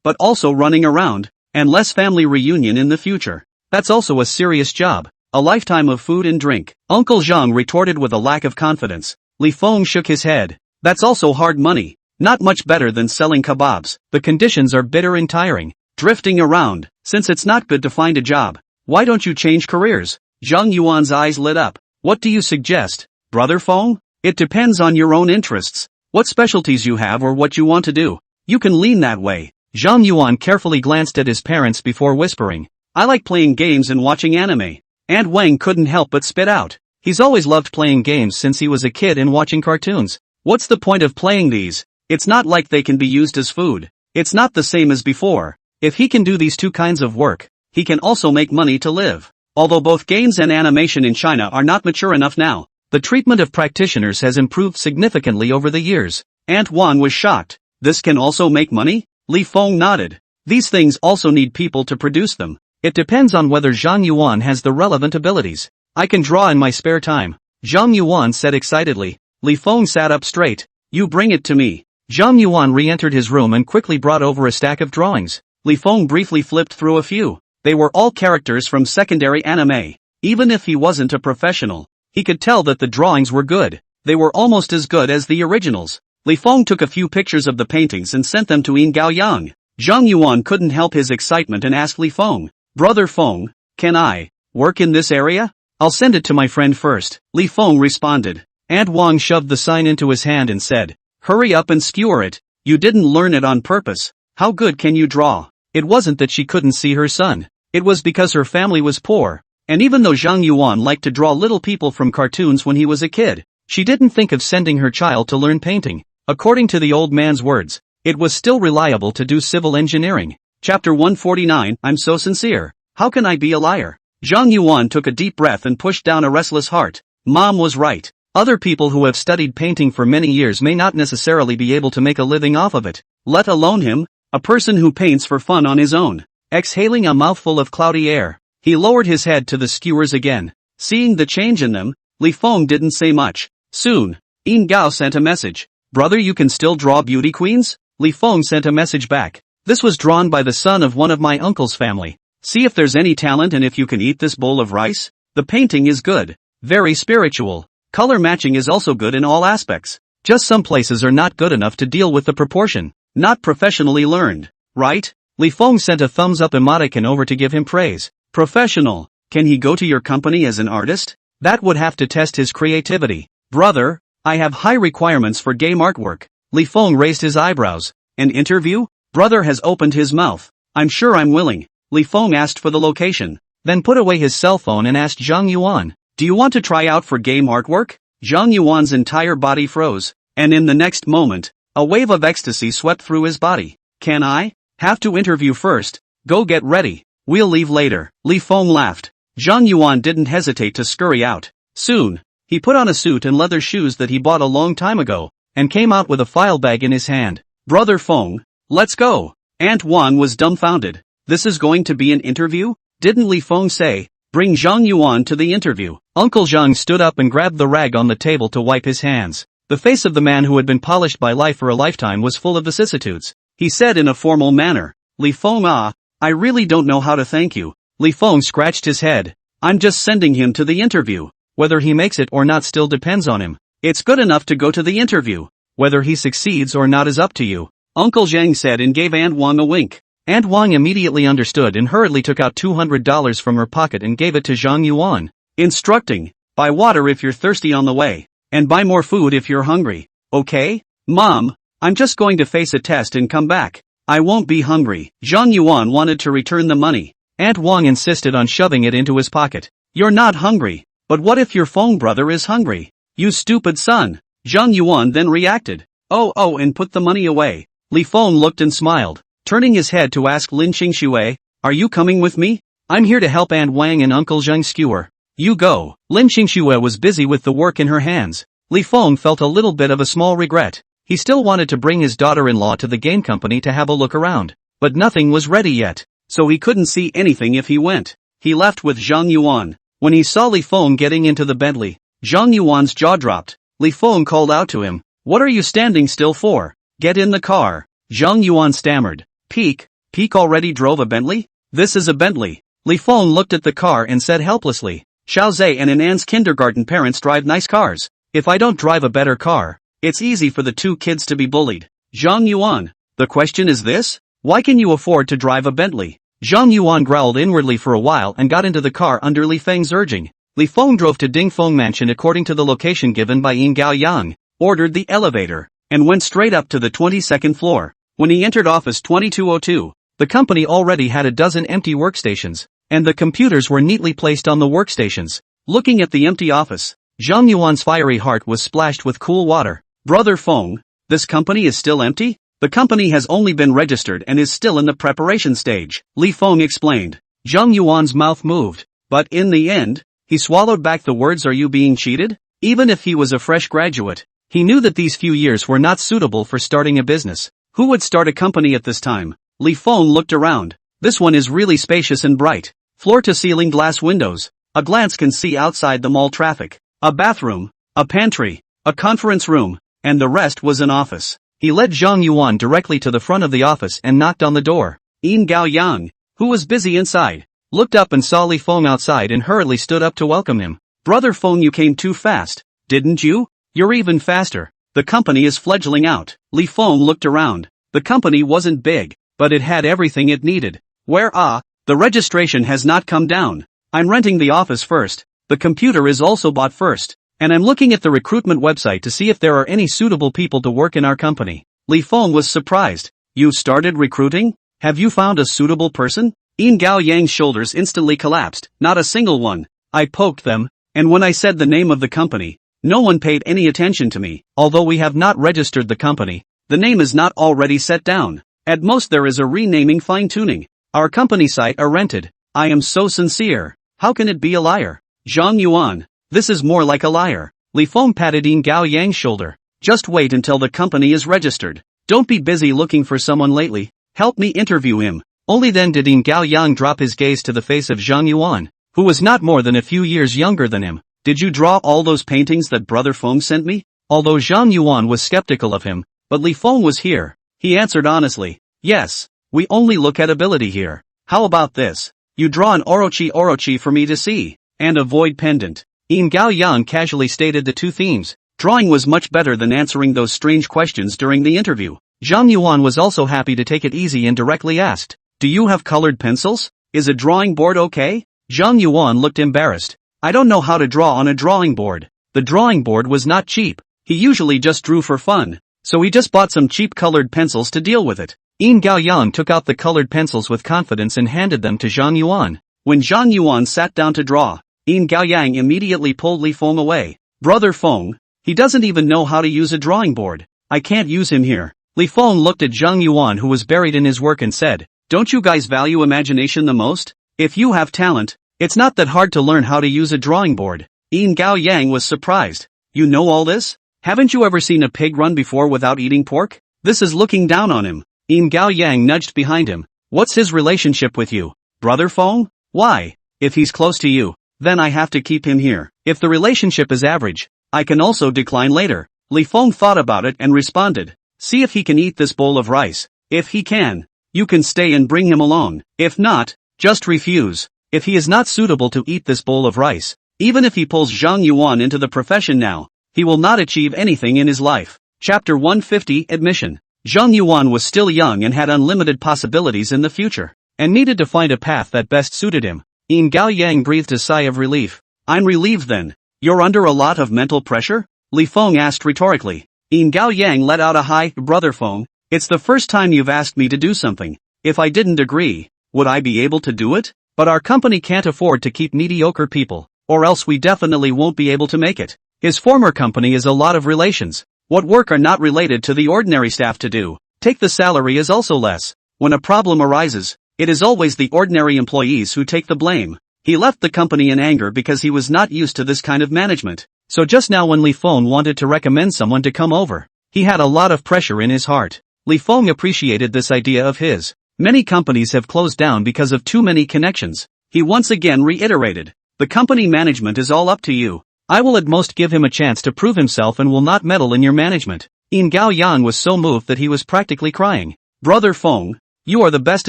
but also running around, and less family reunion in the future. That's also a serious job. A lifetime of food and drink." Uncle Zhang retorted with a lack of confidence. Li Feng shook his head. That's also hard money. Not much better than selling kebabs. The conditions are bitter and tiring. Drifting around. Since it's not good to find a job, why don't you change careers? Zhang Yuan's eyes lit up. What do you suggest, Brother Feng? It depends on your own interests. What specialties you have or what you want to do. You can lean that way. Zhang Yuan carefully glanced at his parents before whispering. I like playing games and watching anime. And Wang couldn't help but spit out. He's always loved playing games since he was a kid and watching cartoons. What's the point of playing these? It's not like they can be used as food. It's not the same as before. If he can do these two kinds of work, he can also make money to live. Although both games and animation in China are not mature enough now, the treatment of practitioners has improved significantly over the years. Aunt Wan was shocked. This can also make money? Li Feng nodded. These things also need people to produce them. It depends on whether Zhang Yuan has the relevant abilities. I can draw in my spare time. Zhang Yuan said excitedly. Li Feng sat up straight. You bring it to me. Zhang Yuan re-entered his room and quickly brought over a stack of drawings. Li Feng briefly flipped through a few. They were all characters from secondary anime. Even if he wasn't a professional, he could tell that the drawings were good. They were almost as good as the originals. Li Feng took a few pictures of the paintings and sent them to Yin Gaoyang. Zhang Yuan couldn't help his excitement and asked Li Feng, Brother Feng, can I work in this area? I'll send it to my friend first. Li Feng responded. Aunt Wang shoved the sign into his hand and said, hurry up and skewer it. You didn't learn it on purpose. How good can you draw? It wasn't that she couldn't see her son. It was because her family was poor. And even though Zhang Yuan liked to draw little people from cartoons when he was a kid, she didn't think of sending her child to learn painting. According to the old man's words, it was still reliable to do civil engineering. Chapter 149, I'm so sincere. How can I be a liar? Zhang Yuan took a deep breath and pushed down a restless heart. Mom was right. Other people who have studied painting for many years may not necessarily be able to make a living off of it. Let alone him, a person who paints for fun on his own. Exhaling a mouthful of cloudy air, he lowered his head to the skewers again. Seeing the change in them, Li Feng didn't say much. Soon, Yin Gao sent a message. Brother, you can still draw beauty queens? Li Feng sent a message back. This was drawn by the son of one of my uncle's family. See if there's any talent and if you can eat this bowl of rice. The painting is good. Very spiritual. Color matching is also good in all aspects. Just some places are not good enough to deal with the proportion. Not professionally learned. Right? Li Feng sent a thumbs up emoticon over to give him praise. Professional. Can he go to your company as an artist? That would have to test his creativity. Brother, I have high requirements for game artwork. Li Feng raised his eyebrows. An interview? Brother has opened his mouth. I'm sure I'm willing. Li Feng asked for the location, then put away his cell phone and asked Zhang Yuan, do you want to try out for game artwork? Zhang Yuan's entire body froze, and in the next moment, a wave of ecstasy swept through his body. Can I? Have to interview first. Go get ready. We'll leave later. Li Feng laughed. Zhang Yuan didn't hesitate to scurry out. Soon, he put on a suit and leather shoes that he bought a long time ago, and came out with a file bag in his hand. Brother Feng, let's go. Aunt Wan was dumbfounded. This is going to be an interview? Didn't Li Feng say, bring Zhang Yuan to the interview? Uncle Zhang stood up and grabbed the rag on the table to wipe his hands. The face of the man who had been polished by life for a lifetime was full of vicissitudes. He said in a formal manner, Li Feng, I really don't know how to thank you. Li Feng scratched his head. I'm just sending him to the interview. Whether he makes it or not still depends on him. It's good enough to go to the interview. Whether he succeeds or not is up to you. Uncle Zhang said and gave Aunt Wang a wink. Aunt Wang immediately understood and hurriedly took out $200 from her pocket and gave it to Zhang Yuan. Instructing, buy water if you're thirsty on the way, and buy more food if you're hungry. Okay? Mom, I'm just going to face a test and come back. I won't be hungry. Zhang Yuan wanted to return the money. Aunt Wang insisted on shoving it into his pocket. You're not hungry. But what if your Feng brother is hungry? You stupid son. Zhang Yuan then reacted. Oh, and put the money away. Li Feng looked and smiled, turning his head to ask Lin Qingshui, are you coming with me? I'm here to help Aunt Wang and Uncle Zhang skewer. You go. Lin Qingshui was busy with the work in her hands. Li Feng felt a little bit of a small regret. He still wanted to bring his daughter-in-law to the game company to have a look around, but nothing was ready yet, so he couldn't see anything if he went. He left with Zhang Yuan. When he saw Li Feng getting into the Bentley, Zhang Yuan's jaw dropped. Li Feng called out to him, what are you standing still for? Get in the car. Zhang Yuan stammered. Peek already drove a Bentley? This is a Bentley. Li Feng looked at the car and said helplessly, Xiao Zhe and Anan's kindergarten parents drive nice cars. If I don't drive a better car, it's easy for the two kids to be bullied. Zhang Yuan, the question is this? Why can you afford to drive a Bentley? Zhang Yuan growled inwardly for a while and got into the car under Li Feng's urging. Li Feng drove to Dingfeng Mansion according to the location given by Yin Gaoyang, ordered the elevator, and went straight up to the 22nd floor. When he entered office 2202, the company already had a dozen empty workstations, and the computers were neatly placed on the workstations. Looking at the empty office, Zhang Yuan's fiery heart was splashed with cool water. Brother Feng, this company is still empty? The company has only been registered and is still in the preparation stage, Li Feng explained. Zhang Yuan's mouth moved, but in the end, he swallowed back the words, "Are you being cheated?" Even if he was a fresh graduate, he knew that these few years were not suitable for starting a business. Who would start a company at this time? Li Feng looked around. This one is really spacious and bright. Floor-to-ceiling glass windows. A glance can see outside the mall traffic. A bathroom, a pantry, a conference room, and the rest was an office. He led Zhang Yuan directly to the front of the office and knocked on the door. Yin Gaoyang, who was busy inside, looked up and saw Li Feng outside and hurriedly stood up to welcome him. Brother Feng, you came too fast, didn't you? You're even faster. The company is fledgling out. Li Feng looked around. The company wasn't big, but it had everything it needed. The registration has not come down. I'm renting the office first. The computer is also bought first. And I'm looking at the recruitment website to see if there are any suitable people to work in our company. Li Feng was surprised. You started recruiting? Have you found a suitable person? Yin Gaoyang's shoulders instantly collapsed. Not a single one. I poked them, and when I said the name of the company, no one paid any attention to me. Although we have not registered the company, the name is not already set down. At most there is a renaming fine-tuning. Our company site are rented. I am so sincere. How can it be a liar? Zhang Yuan, this is more like a liar. Li Feng patted Yin Gaoyang's shoulder. Just wait until the company is registered. Don't be busy looking for someone lately. Help me interview him. Only then did Yin Gaoyang drop his gaze to the face of Zhang Yuan, who was not more than a few years younger than him. Did you draw all those paintings that Brother Feng sent me? Although Zhang Yuan was skeptical of him, but Li Feng was here. He answered honestly. Yes, we only look at ability here. How about this? You draw an orochi for me to see, and a void pendant. Yin Gaoyang casually stated the two themes. Drawing was much better than answering those strange questions during the interview. Zhang Yuan was also happy to take it easy and directly asked, do you have colored pencils? Is a drawing board okay? Zhang Yuan looked embarrassed. I don't know how to draw on a drawing board. The drawing board was not cheap. He usually just drew for fun, so he just bought some cheap colored pencils to deal with it. Yin Gaoyang took out the colored pencils with confidence and handed them to Zhang Yuan. When Zhang Yuan sat down to draw, Yin Gaoyang immediately pulled Li Feng away. Brother Feng, he doesn't even know how to use a drawing board. I can't use him here. Li Feng looked at Zhang Yuan, who was buried in his work, and said, don't you guys value imagination the most? If you have talent, it's not that hard to learn how to use a drawing board. Yin Gaoyang was surprised. You know all this? Haven't you ever seen a pig run before without eating pork? This is looking down on him. Yin Gaoyang nudged behind him. What's his relationship with you? Brother Feng? Why? If he's close to you, then I have to keep him here. If the relationship is average, I can also decline later. Li Feng thought about it and responded. See if he can eat this bowl of rice. If he can, you can stay and bring him along. If not, just refuse. If he is not suitable to eat this bowl of rice, even if he pulls Zhang Yuan into the profession now, he will not achieve anything in his life. Chapter 150 Admission. Zhang Yuan was still young and had unlimited possibilities in the future, and needed to find a path that best suited him. Yin Gaoyang breathed a sigh of relief. I'm relieved then. You're under a lot of mental pressure? Li Feng asked rhetorically. Yin Gaoyang let out a high, Brother Feng, it's the first time you've asked me to do something. If I didn't agree, would I be able to do it? But our company can't afford to keep mediocre people, or else we definitely won't be able to make it. His former company is a lot of relations. What work are not related to the ordinary staff to do? Take the salary is also less. When a problem arises, it is always the ordinary employees who take the blame. He left the company in anger because he was not used to this kind of management. So just now when Li Feng wanted to recommend someone to come over, he had a lot of pressure in his heart. Li Feng appreciated this idea of his. Many companies have closed down because of too many connections. He once again reiterated, the company management is all up to you. I will at most give him a chance to prove himself and will not meddle in your management. Yin Gaoyang was so moved that he was practically crying. Brother Feng, you are the best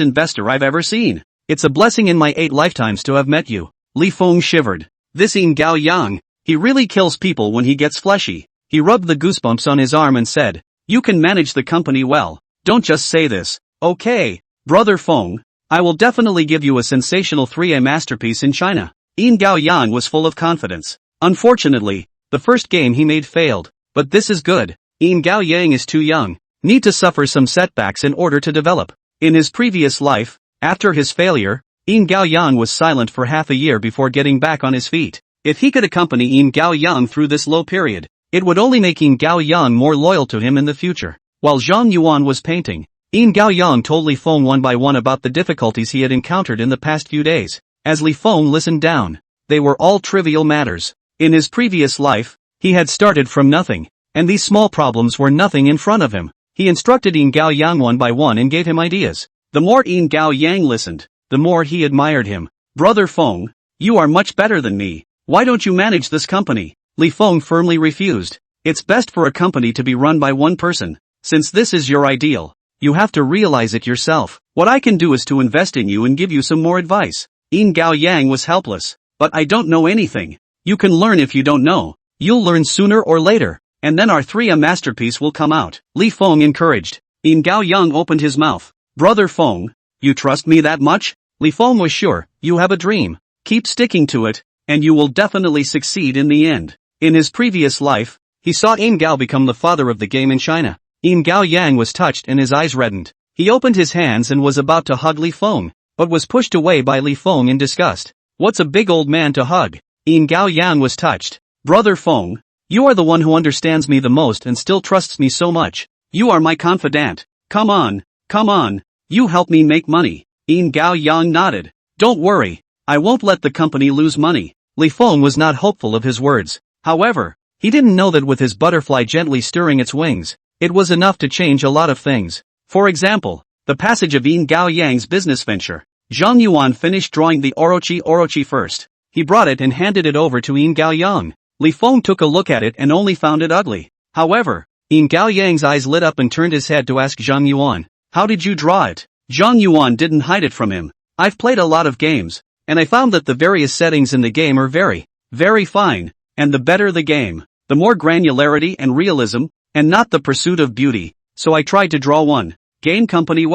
investor I've ever seen. It's a blessing in my 8 lifetimes to have met you. Li Feng shivered. This Yin Gaoyang, He really kills people when he gets fleshy. He rubbed the goosebumps on his arm and said, "You can manage the company well. Don't just say this. Okay, Brother Feng, I will definitely give you a sensational 3A masterpiece in China." Yin Gao Yang was full of confidence. Unfortunately, the first game he made failed, but this is good. Yin Gao Yang is too young, need to suffer some setbacks in order to develop. In his previous life, after his failure, Yin Gao Yang was silent for half a year before getting back on his feet. If he could accompany Yin Gao Yang through this low period, it would only make Yin Gao Yang more loyal to him in the future. While Zhang Yuan was painting, Yin Gao Yang told Li Feng one by one about the difficulties he had encountered in the past few days. As Li Feng listened down, they were all trivial matters. In his previous life, he had started from nothing, and these small problems were nothing in front of him. He instructed Yin Gao Yang one by one and gave him ideas. The more Yin Gao Yang listened, the more he admired him. "Brother Feng, you are much better than me. Why don't you manage this company?" Li Feng firmly refused. "It's best for a company to be run by one person. Since this is your ideal, you have to realize it yourself. What I can do is to invest in you and give you some more advice." Yin Gao Yang was helpless. "But I don't know anything." "You can learn if you don't know. You'll learn sooner or later, and then our 3A masterpiece will come out," Li Feng encouraged. Yin Gao Yang opened his mouth. "Brother Feng, you trust me that much?" Li Feng was sure. "You have a dream. Keep sticking to it, and you will definitely succeed in the end." In his previous life, he saw Yin Gao become the father of the game in China. Yin Gao Yang was touched and his eyes reddened. He opened his hands and was about to hug Li Feng, but was pushed away by Li Feng in disgust. "What's a big old man to hug?" Yin Gao Yang was touched. "Brother Feng, you are the one who understands me the most and still trusts me so much. You are my confidant. Come on, you help me make money." Yin Gao Yang nodded. "Don't worry, I won't let the company lose money." Li Feng was not hopeful of his words. However, he didn't know that with his butterfly gently stirring its wings, it was enough to change a lot of things. For example, the passage of Yin Gao Yang's business venture. Zhang Yuan finished drawing the orochi first. He brought it and handed it over to Yin Gao Yang. Li Feng took a look at it and only found it ugly. However, Yin Gao Yang's eyes lit up and turned his head to ask Zhang Yuan, "How did you draw it?" Zhang Yuan didn't hide it from him. "I've played a lot of games, and I found that the various settings in the game are very, very fine, and the better the game, the more granularity and realism, and not the pursuit of beauty, so I tried to draw one. Game company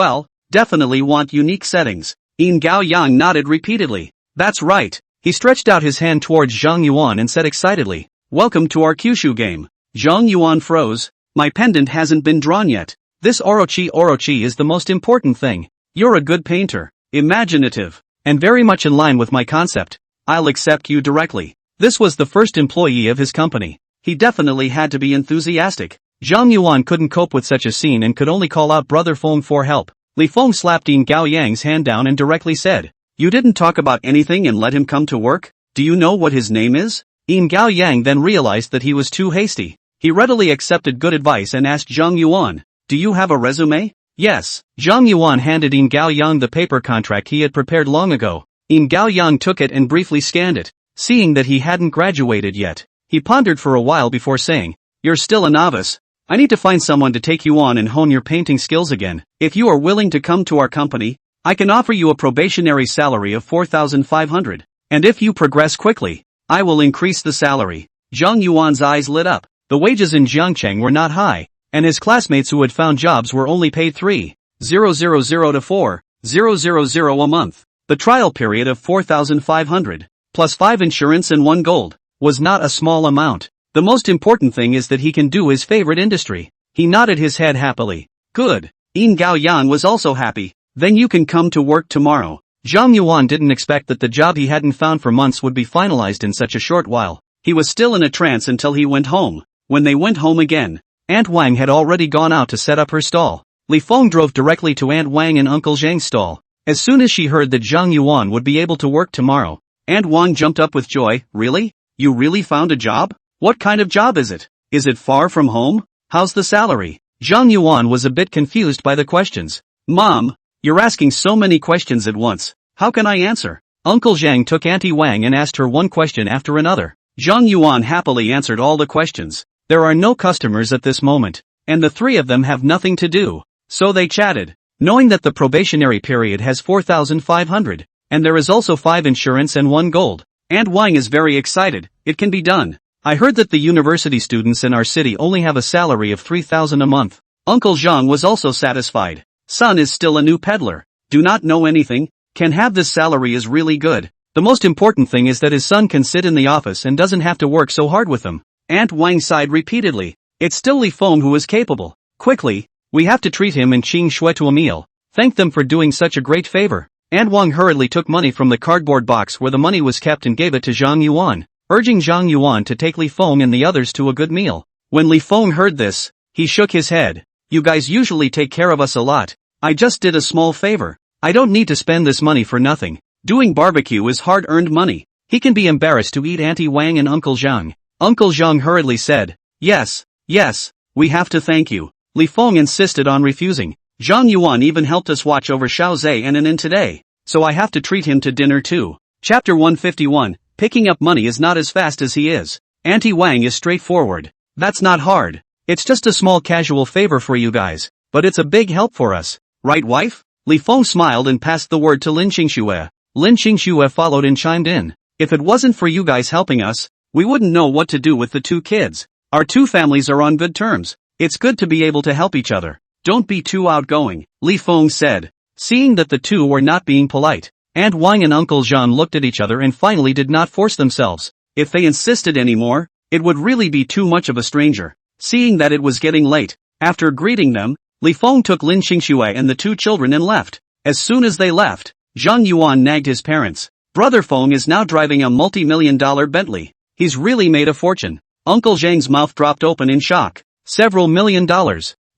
definitely want unique settings." Yin Gao Yang nodded repeatedly. "That's right." He stretched out his hand towards Zhang Yuan and said excitedly, "Welcome to our Kyushu game." Zhang Yuan froze. "My pendant hasn't been drawn yet. This orochi is the most important thing. You're a good painter, imaginative, and very much in line with my concept. I'll accept you directly." This was the first employee of his company. He definitely had to be enthusiastic. Zhang Yuan couldn't cope with such a scene and could only call out Brother Feng for help. Li Feng slapped Yin Gao Yang's hand down and directly said, "You didn't talk about anything and let him come to work? Do you know what his name is?" Yin Gao Yang then realized that he was too hasty. He readily accepted good advice and asked Zhang Yuan, "Do you have a resume?" "Yes." Zhang Yuan handed Yin Gao Yang the paper contract he had prepared long ago. Yin Gao Yang took it and briefly scanned it. Seeing that he hadn't graduated yet, he pondered for a while before saying, "You're still a novice. I need to find someone to take you on and hone your painting skills again. If you are willing to come to our company, I can offer you a probationary salary of 4,500. And if you progress quickly, I will increase the salary." Zhang Yuan's eyes lit up. The wages in Jiangcheng were not high, and his classmates who had found jobs were only paid 3,000 to 4,000 a month. The trial period of 4,500, plus 5 insurance and 1 gold, was not a small amount. The most important thing is that he can do his favorite industry. He nodded his head happily. "Good." Yin Gao Yang was also happy. "Then you can come to work tomorrow." Zhang Yuan didn't expect that the job he hadn't found for months would be finalized in such a short while. He was still in a trance until he went home. When they went home again, Aunt Wang had already gone out to set up her stall. Li Feng drove directly to Aunt Wang and Uncle Zhang's stall. As soon as she heard that Zhang Yuan would be able to work tomorrow, Aunt Wang jumped up with joy. "Really? You really found a job? What kind of job is it? Is it far from home? How's the salary?" Zhang Yuan was a bit confused by the questions. "Mom, you're asking so many questions at once. How can I answer?" Uncle Zhang took Auntie Wang and asked her one question after another. Zhang Yuan happily answered all the questions. There are no customers at this moment, and the three of them have nothing to do. So they chatted. Knowing that the probationary period has 4,500, and there is also 5 insurance and 1 gold, Aunt Wang is very excited. it can be done. I heard that the university students in our city only have a salary of 3,000 a month. Uncle Zhang was also satisfied. Son is still a new peddler. Do not know anything, can have this salary is really good. The most important thing is that his son can sit in the office and doesn't have to work so hard with them. Aunt Wang sighed repeatedly. It's still Li Feng who is capable. Quickly, we have to treat him and Qing Shui to a meal. Thank them for doing such a great favor. Aunt Wang hurriedly took money from the cardboard box where the money was kept and gave it to Zhang Yuan, urging Zhang Yuan to take Li Feng and the others to a good meal. When Li Feng heard this, he shook his head. You guys usually take care of us a lot. I just did a small favor. I don't need to spend this money for nothing. Doing barbecue is hard-earned money. He can be embarrassed to eat Auntie Wang and Uncle Zhang. Uncle Zhang hurriedly said, Yes, we have to thank you. Li Feng insisted on refusing. Zhang Yuan even helped us watch over Xiao Zhe and Anin today, so I have to treat him to dinner too. Chapter 151, Picking up money is not as fast as he is. Auntie Wang is straightforward. That's not hard. It's just a small casual favor for you guys, but it's a big help for us. Right, wife? Li Feng smiled and passed the word to Lin Qingxue. Lin Qingxue followed and chimed in. If it wasn't for you guys helping us, we wouldn't know what to do with the two kids. Our two families are on good terms. It's good to be able to help each other. Don't be too outgoing, Li Feng said. Seeing that the two were not being polite, Aunt Wang and Uncle Zhan looked at each other and finally did not force themselves. If they insisted anymore, it would really be too much of a stranger. Seeing that it was getting late, after greeting them, Li Feng took Lin Qingxue and the two children and left. As soon as they left, Zhang Yuan nagged his parents. Brother Feng is now driving a multi-million-dollar Bentley. He's really made a fortune. Uncle Zhang's mouth dropped open in shock. Several $1 million.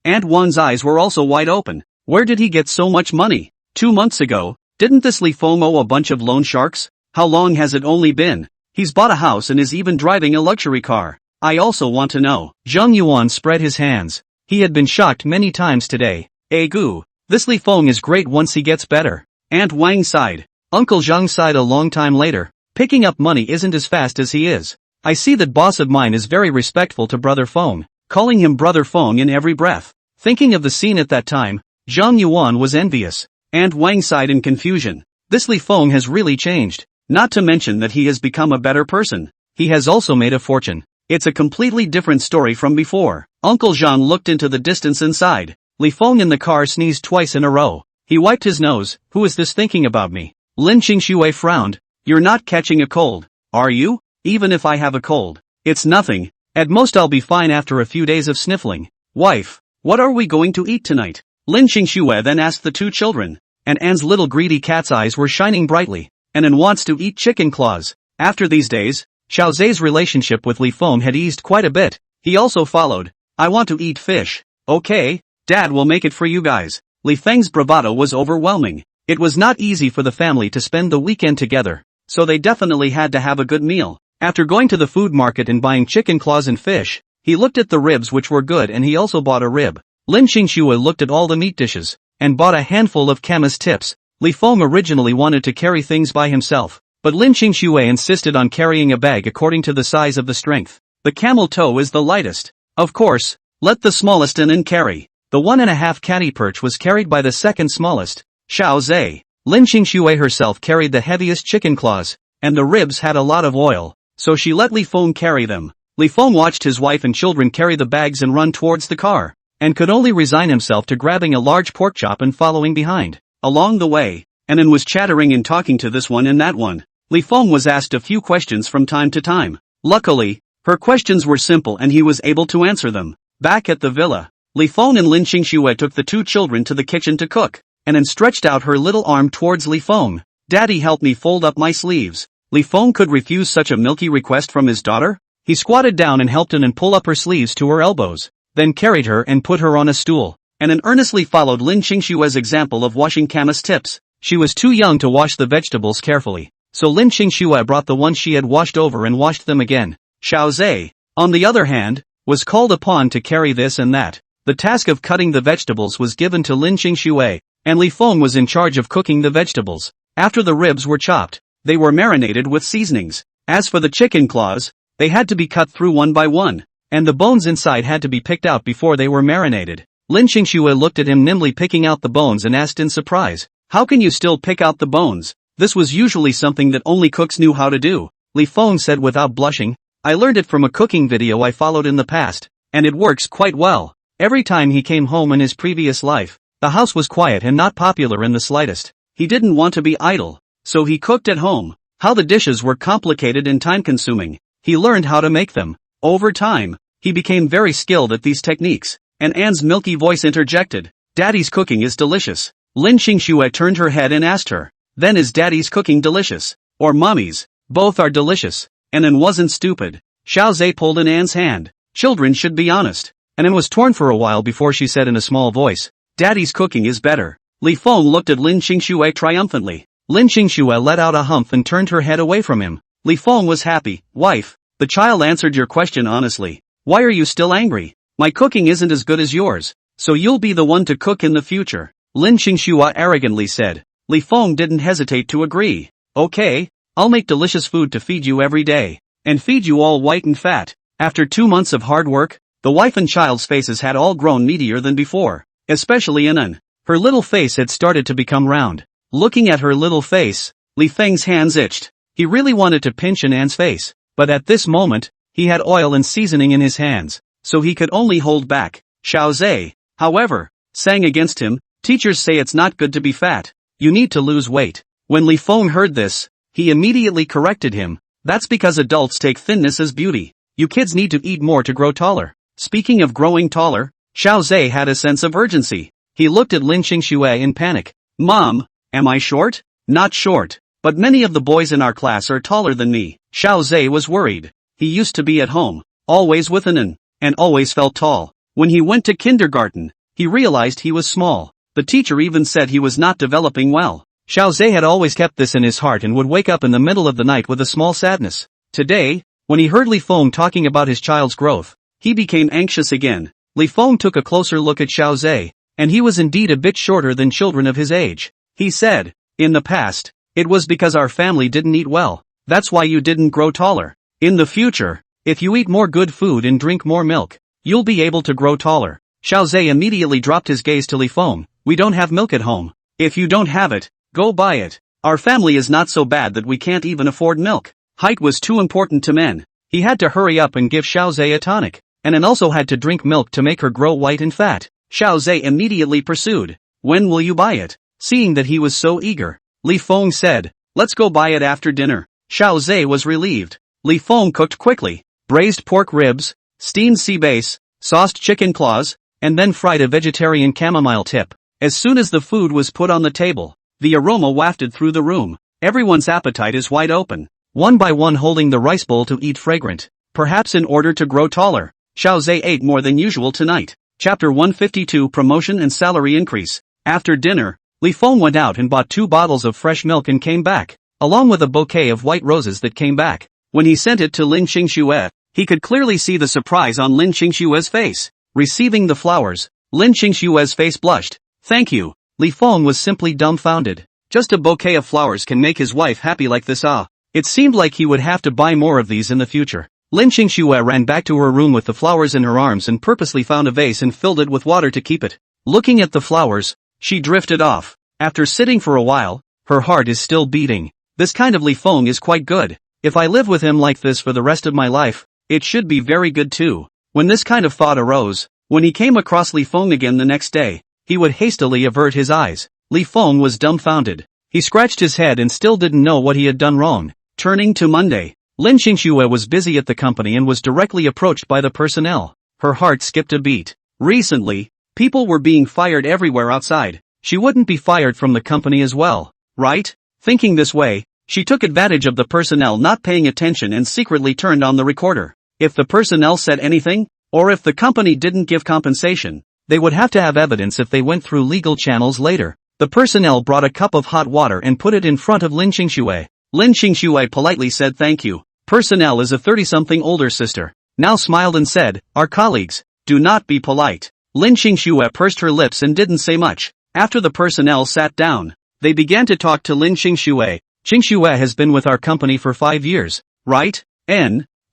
Aunt Wan's eyes were also wide open. Where did he get so much money? 2 months ago, didn't this Li Feng owe a bunch of loan sharks? How long has it only been? He's bought a house and is even driving a luxury car. I also want to know. Zhang Yuan spread his hands. He had been shocked many times today. Gu, this Li Feng is great once he gets better. Aunt Wang sighed. Uncle Zhang sighed a long time later. Picking up money isn't as fast as he is. I see that boss of mine is very respectful to Brother Feng, calling him Brother Feng in every breath. Thinking of the scene at that time, Zhang Yuan was envious. Aunt Wang sighed in confusion. This Li Feng has really changed. Not to mention that he has become a better person. He has also made a fortune. It's a completely different story from before. Uncle Zhang looked into the distance and sighed. Li Feng in the car sneezed twice in a row. He wiped his nose. Who is this thinking about me? Lin Qingxue frowned. You're not catching a cold, are you? Even if I have a cold, it's nothing. At most I'll be fine after a few days of sniffling. Wife, what are we going to eat tonight? Lin Qingxue then asked the two children. And Anne's little greedy cat's eyes were shining brightly. Anne wants to eat chicken claws. After these days, Xiao Zhe's relationship with Li Feng had eased quite a bit. He also followed. I want to eat fish. Okay, Dad will make it for you guys. Li Feng's bravado was overwhelming. It was not easy for the family to spend the weekend together, so they definitely had to have a good meal. After going to the food market and buying chicken claws and fish, he looked at the ribs which were good and he also bought a rib. Lin Qingxue looked at all the meat dishes, and bought a handful of chemist tips. Li Feng originally wanted to carry things by himself, but Lin Qingxue insisted on carrying a bag according to the size of the strength. The camel toe is the lightest. Of course, let the smallest in carry. The 1.5 catty perch was carried by the second smallest, Xiao Zhe. Lin Qingxue herself carried the heaviest chicken claws, and the ribs had a lot of oil, so she let Li Feng carry them. Li Feng watched his wife and children carry the bags and run towards the car, and could only resign himself to grabbing a large pork chop and following behind. Along the way, Annan was chattering and talking to this one and that one. Li Feng was asked a few questions from time to time. Luckily, her questions were simple and he was able to answer them. Back at the villa, Li Feng and Lin Qingxue took the two children to the kitchen to cook. Annan stretched out her little arm towards Li Feng. Daddy, help me fold up my sleeves. Li Feng could refuse such a milky request from his daughter? He squatted down and helped Annan pull up her sleeves to her elbows, then carried her and put her on a stool. Annan earnestly followed Lin Qingxue's example of washing camas tips. She was too young to wash the vegetables carefully, so Lin Qingxue brought the ones she had washed over and washed them again. Xiao Zhe, on the other hand, was called upon to carry this and that. The task of cutting the vegetables was given to Lin Qingxue, and Li Feng was in charge of cooking the vegetables. After the ribs were chopped, they were marinated with seasonings. As for the chicken claws, they had to be cut through one by one, and the bones inside had to be picked out before they were marinated. Lin Qingxue looked at him nimbly picking out the bones and asked in surprise, "How can you still pick out the bones? This was usually something that only cooks knew how to do." Li Feng said without blushing, I learned it from a cooking video I followed in the past, and it works quite well. Every time he came home in his previous life, the house was quiet and not popular in the slightest. He didn't want to be idle, so he cooked at home. How the dishes were complicated and time-consuming, he learned how to make them. Over time, he became very skilled at these techniques, and Anne's milky voice interjected, "Daddy's cooking is delicious." Lin Xingxue turned her head and asked her, "Then is Daddy's cooking delicious? Or Mommy's?" "Both are delicious." And Anne wasn't stupid. Xiao Zhe pulled in Anne's hand. "Children should be honest." And Anne was torn for a while before she said in a small voice, "Daddy's cooking is better." Li Feng looked at Lin Xingxue triumphantly. Lin Xingxue let out a humph and turned her head away from him. Li Feng was happy. "Wife, the child answered your question honestly. Why are you still angry? My cooking isn't as good as yours, so you'll be the one to cook in the future," Lin Xingxue arrogantly said. Li Feng didn't hesitate to agree. "Okay, I'll make delicious food to feed you every day, and feed you all white and fat." After 2 months of hard work, the wife and child's faces had all grown meatier than before, especially Anne. Her little face had started to become round. Looking at her little face, Li Feng's hands itched. He really wanted to pinch Anne's face, but at this moment, he had oil and seasoning in his hands, so he could only hold back. Xiao Zhe, however, sang against him. "Teachers say it's not good to be fat. You need to lose weight." When Li Feng heard this, he immediately corrected him. "That's because adults take thinness as beauty. You kids need to eat more to grow taller." Speaking of growing taller, Xiao Zhe had a sense of urgency. He looked at Lin Xingxue in panic. "Mom, am I short?" "Not short, but many of the boys in our class are taller than me." Xiao Zhe was worried. He used to be at home, always with Anne, and always felt tall. When he went to kindergarten, he realized he was small. The teacher even said he was not developing well. Xiao Zhe had always kept this in his heart and would wake up in the middle of the night with a small sadness. Today, when he heard Li Feng talking about his child's growth, he became anxious again. Li Feng took a closer look at Xiao Zhe, and he was indeed a bit shorter than children of his age. He said, "In the past, it was because our family didn't eat well. That's why you didn't grow taller. In the future, if you eat more good food and drink more milk, you'll be able to grow taller." Xiao Zhe immediately dropped his gaze to Li Feng. "We don't have milk at home. If you don't have it, go buy it. Our family is not so bad that we can't even afford milk." Height was too important to men. He had to hurry up and give Xiao Zhe a tonic, and Anne also had to drink milk to make her grow white and fat. Xiao Zhe immediately pursued, "When will you buy it?" Seeing that he was so eager, Li Feng said, "Let's go buy it after dinner." Xiao Zhe was relieved. Li Feng cooked quickly. Braised pork ribs, steamed sea bass, sauced chicken claws, and then fried a vegetarian chamomile tip. As soon as the food was put on the table, the aroma wafted through the room. Everyone's appetite is wide open, one by one holding the rice bowl to eat fragrant. Perhaps in order to grow taller, Xiao Zhe ate more than usual tonight. Chapter 152 Promotion and Salary Increase. After dinner, Li Feng went out and bought 2 bottles of fresh milk and came back, along with a bouquet of white roses that came back. When he sent it to Lin Xingxue, he could clearly see the surprise on Lin Xingxue's face. Receiving the flowers, Lin Xingxue's face blushed. "Thank you." Li Feng was simply dumbfounded. Just a bouquet of flowers can make his wife happy like this, ah. It seemed like he would have to buy more of these in the future. Lin Xingxue ran back to her room with the flowers in her arms and purposely found a vase and filled it with water to keep it. Looking at the flowers, she drifted off. After sitting for a while, her heart is still beating. This kind of Li Feng is quite good. If I live with him like this for the rest of my life, it should be very good too. When this kind of thought arose, when he came across Li Feng again the next day, he would hastily avert his eyes. Li Feng was dumbfounded. He scratched his head and still didn't know what he had done wrong. Turning to Monday, Lin Xingxue was busy at the company and was directly approached by the personnel. Her heart skipped a beat. Recently, people were being fired everywhere outside. She wouldn't be fired from the company as well, right? Thinking this way, she took advantage of the personnel not paying attention and secretly turned on the recorder. If the personnel said anything, or if the company didn't give compensation, they would have to have evidence if they went through legal channels later. The personnel brought a cup of hot water and put it in front of Lin Xingxue. Lin Xingxue politely said thank you. Personnel is a 30-something older sister. Now smiled and said, "Our colleagues, do not be polite." Lin Xingxue pursed her lips and didn't say much. After the personnel sat down, they began to talk to Lin Xingxue. "Xingxue has been with our company for 5 years, right?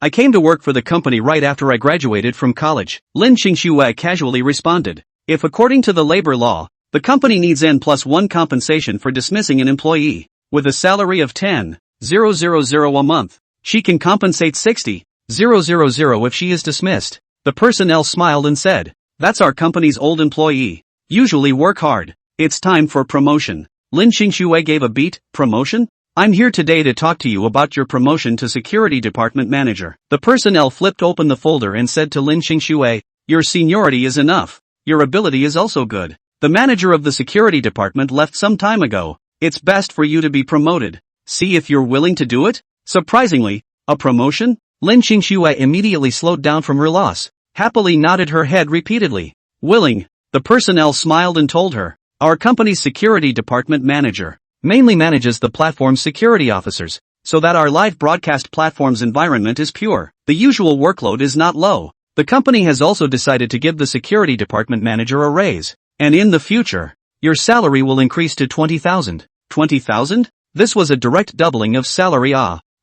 I came to work for the company right after I graduated from college." Lin Xingxue casually responded. If according to the labor law, the company needs N+1 compensation for dismissing an employee, with a salary of 10,000 a month, she can compensate 60,000 000 if she is dismissed. The personnel smiled and said, "That's our company's old employee. Usually work hard. It's time for promotion." Lin Xingxue gave a beat. "Promotion? I'm here today to talk to you about your promotion to security department manager." The personnel flipped open the folder and said to Lin Xingxue, "Your seniority is enough. Your ability is also good. The manager of the security department left some time ago. It's best for you to be promoted. See if you're willing to do it." Surprisingly, a promotion? Lin Xingxue immediately slowed down from her loss, happily nodded her head repeatedly. "Willing." The personnel smiled and told her, "Our company's security department manager mainly manages the platform's security officers, so that our live broadcast platform's environment is pure. The usual workload is not low. The company has also decided to give the security department manager a raise, and in the future, your salary will increase to 20,000. 20,000? This was a direct doubling of salary.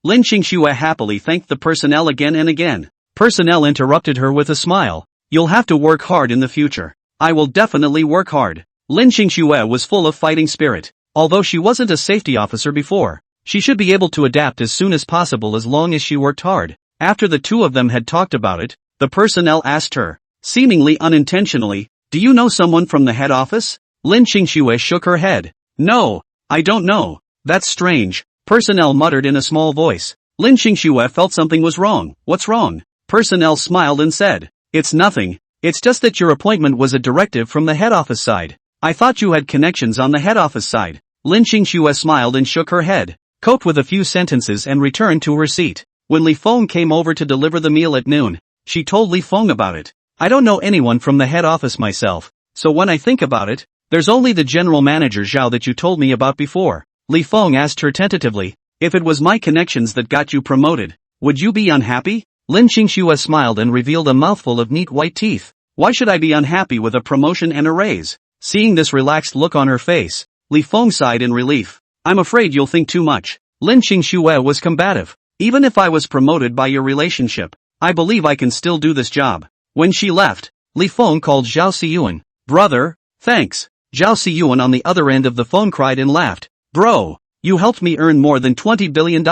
Lin Xingxue happily thanked the personnel again and again. Personnel interrupted her with a smile. "You'll have to work hard in the future." "I will definitely work hard." Lin Xingxue was full of fighting spirit. Although she wasn't a safety officer before, she should be able to adapt as soon as possible as long as she worked hard. After the two of them had talked about it, the personnel asked her, seemingly unintentionally, "Do you know someone from the head office?" Lin Xingxue shook her head. "No, I don't know." "That's strange," personnel muttered in a small voice. Lin Xingxue felt something was wrong. "What's wrong?" Personnel smiled and said, "It's nothing. It's just that your appointment was a directive from the head office side. I thought you had connections on the head office side." Lin Xingxue smiled and shook her head, coped with a few sentences and returned to her seat. When Li Feng came over to deliver the meal at noon, she told Li Feng about it. "I don't know anyone from the head office myself, so when I think about it, there's only the general manager Zhao that you told me about before." Li Feng asked her tentatively, "If it was my connections that got you promoted, would you be unhappy?" Lin Xingxue smiled and revealed a mouthful of neat white teeth. "Why should I be unhappy with a promotion and a raise?" Seeing this relaxed look on her face, Li Feng sighed in relief. "I'm afraid you'll think too much." Lin Xingxue was combative. "Even if I was promoted by your relationship, I believe I can still do this job." When she left, Li Feng called Zhao Siyuan. "Brother, thanks." Zhao Siyuan on the other end of the phone cried and laughed. "Bro, you helped me earn more than $20 billion.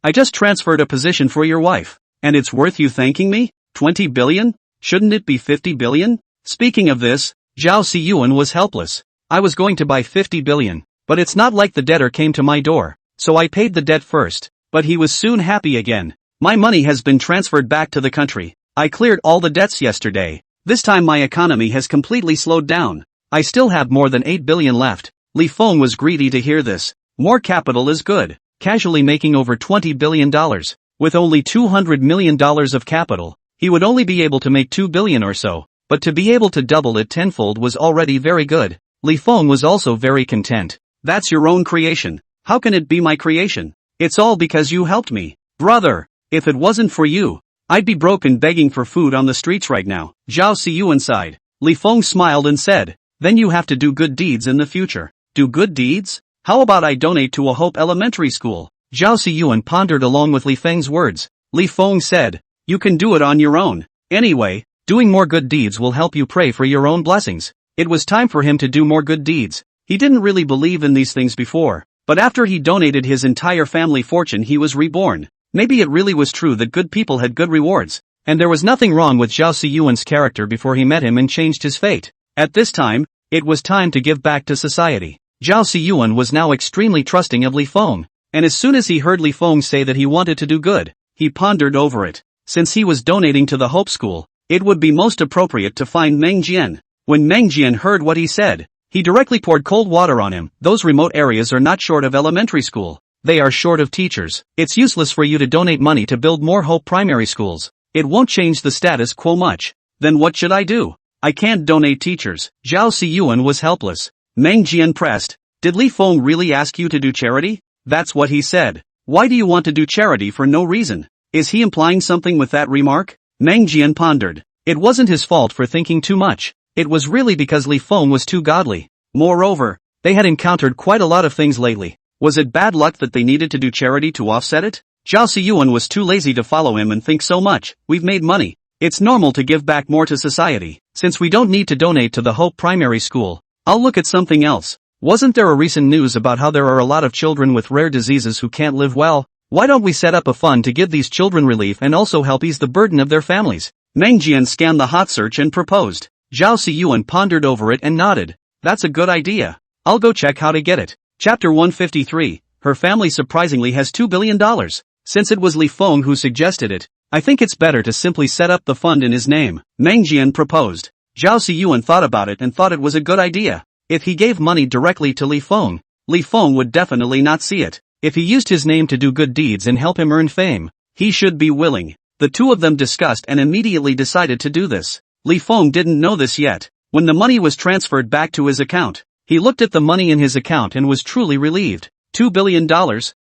I just transferred a position for your wife. And it's worth you thanking me? 20 billion? Shouldn't it be 50 billion? Speaking of this, Zhao Siyuan was helpless. "I was going to buy 50 billion, but it's not like the debtor came to my door, so I paid the debt first." But he was soon happy again. "My money has been transferred back to the country. I cleared all the debts yesterday. This time my economy has completely slowed down. I still have more than 8 billion left." Li Feng was greedy to hear this. More capital is good. Casually making over $20 billion. With only $200 million of capital, he would only be able to make 2 billion or so, but to be able to double it tenfold was already very good. Li Feng was also very content. "That's your own creation. How can it be my creation? It's all because you helped me. Brother, if it wasn't for you, I'd be broke and begging for food on the streets right now." Zhao Siyuan sighed. Li Feng smiled and said, "Then you have to do good deeds in the future." "Do good deeds? How about I donate to a Hope Elementary School?" Zhao Siyuan pondered along with Li Feng's words. Li Feng said, "You can do it on your own. Anyway, doing more good deeds will help you pray for your own blessings." It was time for him to do more good deeds. He didn't really believe in these things before, but after he donated his entire family fortune he was reborn. Maybe it really was true that good people had good rewards, and there was nothing wrong with Zhao Siyuan's character before he met him and changed his fate. At this time, it was time to give back to society. Zhao Siyuan was now extremely trusting of Li Feng, and as soon as he heard Li Feng say that he wanted to do good, he pondered over it. Since he was donating to the Hope School, it would be most appropriate to find Meng Jian. When Meng Jian heard what he said, he directly poured cold water on him. "Those remote areas are not short of elementary school. They are short of teachers. It's useless for you to donate money to build more Hope primary schools. It won't change the status quo much. Then what should I do? I can't donate teachers." Zhao Siyuan was helpless. Meng Jian pressed, "Did Li Feng really ask you to do charity?" "That's what he said." "Why do you want to do charity for no reason? Is he implying something with that remark?" Meng Jian pondered. It wasn't his fault for thinking too much. It was really because Li Feng was too godly. Moreover, they had encountered quite a lot of things lately. Was it bad luck that they needed to do charity to offset it? Zhao Siyuan was too lazy to follow him and think so much. "We've made money. It's normal to give back more to society. Since we don't need to donate to the Hope Primary School, I'll look at something else." Wasn't there a recent news about how there are a lot of children with rare diseases who can't live well? Why don't we set up a fund to give these children relief and also help ease the burden of their families? Meng Jian scanned the hot search and proposed. Zhao Siyuan pondered over it and nodded. That's a good idea. I'll go check how to get it. Chapter 153. Her family surprisingly has $2 billion. Since it was Li Feng who suggested it, I think it's better to simply set up the fund in his name, Meng Jian proposed. Zhao Siyuan thought about it and thought it was a good idea. If he gave money directly to Li Feng would definitely not see it. If he used his name to do good deeds and help him earn fame, he should be willing. The two of them discussed and immediately decided to do this. Li Feng didn't know this yet. When the money was transferred back to his account, he looked at the money in his account and was truly relieved. $2 billion,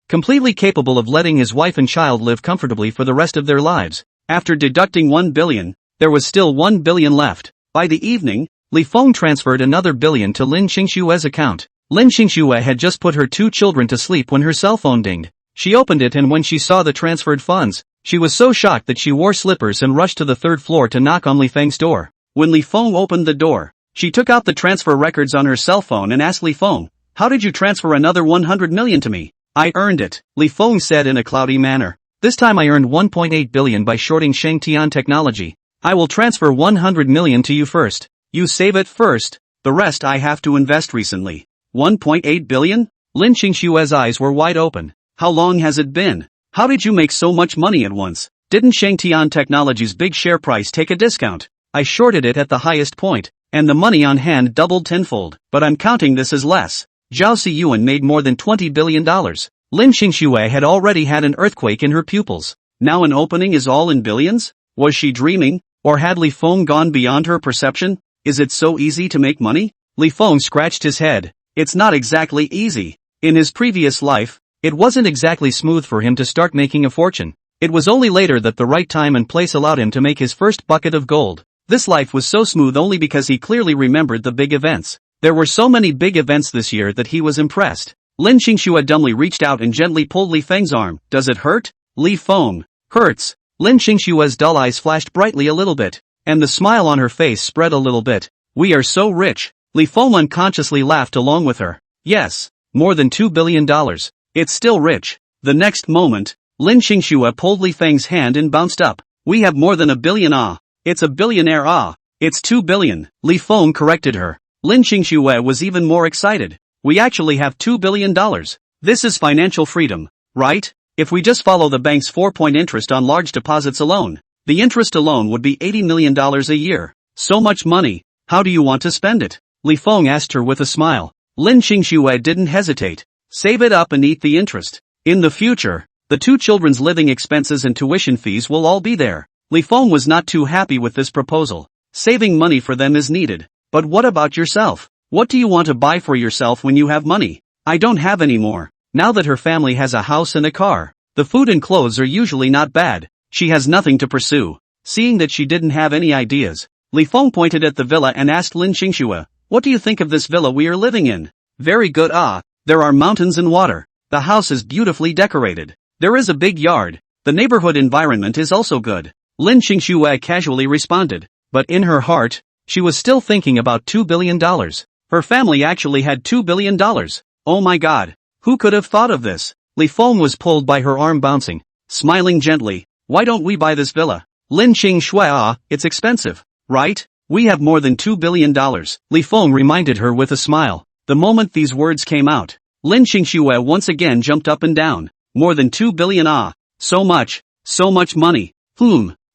completely capable of letting his wife and child live comfortably for the rest of their lives. After deducting $1 billion, there was still $1 billion left. By the evening, Li Feng transferred another $1 billion to Lin Qingshue's account. Lin Qingxue had just put her 2 children to sleep when her cell phone dinged. She opened it and when she saw the transferred funds, she was so shocked that she wore slippers and rushed to the 3rd floor to knock on Li Feng's door. When Li Feng opened the door, she took out the transfer records on her cell phone and asked Li Feng, "How did you transfer another 100 million to me?" "I earned it," Li Feng said in a cloudy manner. "This time I earned 1.8 billion by shorting Shangtian Technology. I will transfer 100 million to you first. You save it first, the rest I have to invest recently." 1.8 billion? Lin Qingshue's eyes were wide open. How long has it been? How did you make so much money at once? Didn't Shangtian Technology's big share price take a discount? I shorted it at the highest point, and the money on hand doubled tenfold, but I'm counting this as less. Zhao Siyuan made more than $20 billion. Lin Qingxue had already had an earthquake in her pupils. Now an opening is all in billions? Was she dreaming? Or had Li Feng gone beyond her perception? Is it so easy to make money? Li Feng scratched his head. It's not exactly easy. In his previous life, it wasn't exactly smooth for him to start making a fortune. It was only later that the right time and place allowed him to make his first bucket of gold. This life was so smooth only because he clearly remembered the big events. There were so many big events this year that he was impressed. Lin Qingxue dumbly reached out and gently pulled Li Feng's arm. "Does it hurt?" Li Feng. "Hurts." Lin Qingshue's dull eyes flashed brightly a little bit, and the smile on her face spread a little bit. "We are so rich." Li Feng unconsciously laughed along with her. "Yes, more than $2 billion. It's still rich." The next moment, Lin Qingsue pulled Li Feng's hand and bounced up. "We have more than $1 billion. It's a billionaire. It's $2 billion. Li Feng corrected her. Lin Qingsue was even more excited. "We actually have $2 billion. This is financial freedom, right? If we just follow the bank's 4-point interest on large deposits alone, the interest alone would be $80 million a year. So much money, how do you want to spend it?" Li Feng asked her with a smile. Lin Qingsue didn't hesitate. "Save it up and eat the interest. In the future, the 2 children's living expenses and tuition fees will all be there." Li Feng was not too happy with this proposal. Saving money for them is needed. "But what about yourself? What do you want to buy for yourself when you have money?" "I don't have any more." Now that her family has a house and a car, the food and clothes are usually not bad. She has nothing to pursue. Seeing that she didn't have any ideas, Li Feng pointed at the villa and asked Lin Qingsue, "What do you think of this villa we are living in?" "Very good. There are mountains and water. The house is beautifully decorated. There is a big yard. The neighborhood environment is also good." Lin Qingsue casually responded. But in her heart, she was still thinking about $2 billion. Her family actually had $2 billion. Oh my god. Who could have thought of this? Li Feng was pulled by her arm bouncing, smiling gently. "Why don't we buy this villa?" Lin Qingsue, "It's expensive, right? We have more than $2 billion. Li Feng reminded her with a smile. The moment these words came out, Lin Qingsue once again jumped up and down. "More than $2 billion. So much money.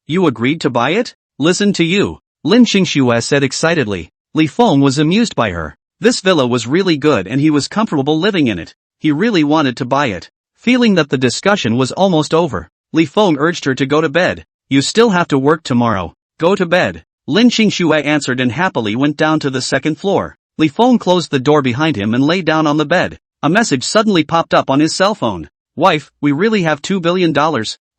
You agreed to buy it?" "Listen to you," Lin Qingsue said excitedly. Li Feng was amused by her. This villa was really good and he was comfortable living in it. He really wanted to buy it. Feeling that the discussion was almost over, Li Feng urged her to go to bed. "You still have to work tomorrow. Go to bed." Lin Qingsue answered and happily went down to the 2nd floor. Li Feng closed the door behind him and lay down on the bed. A message suddenly popped up on his cell phone. "Wife, we really have $2 billion.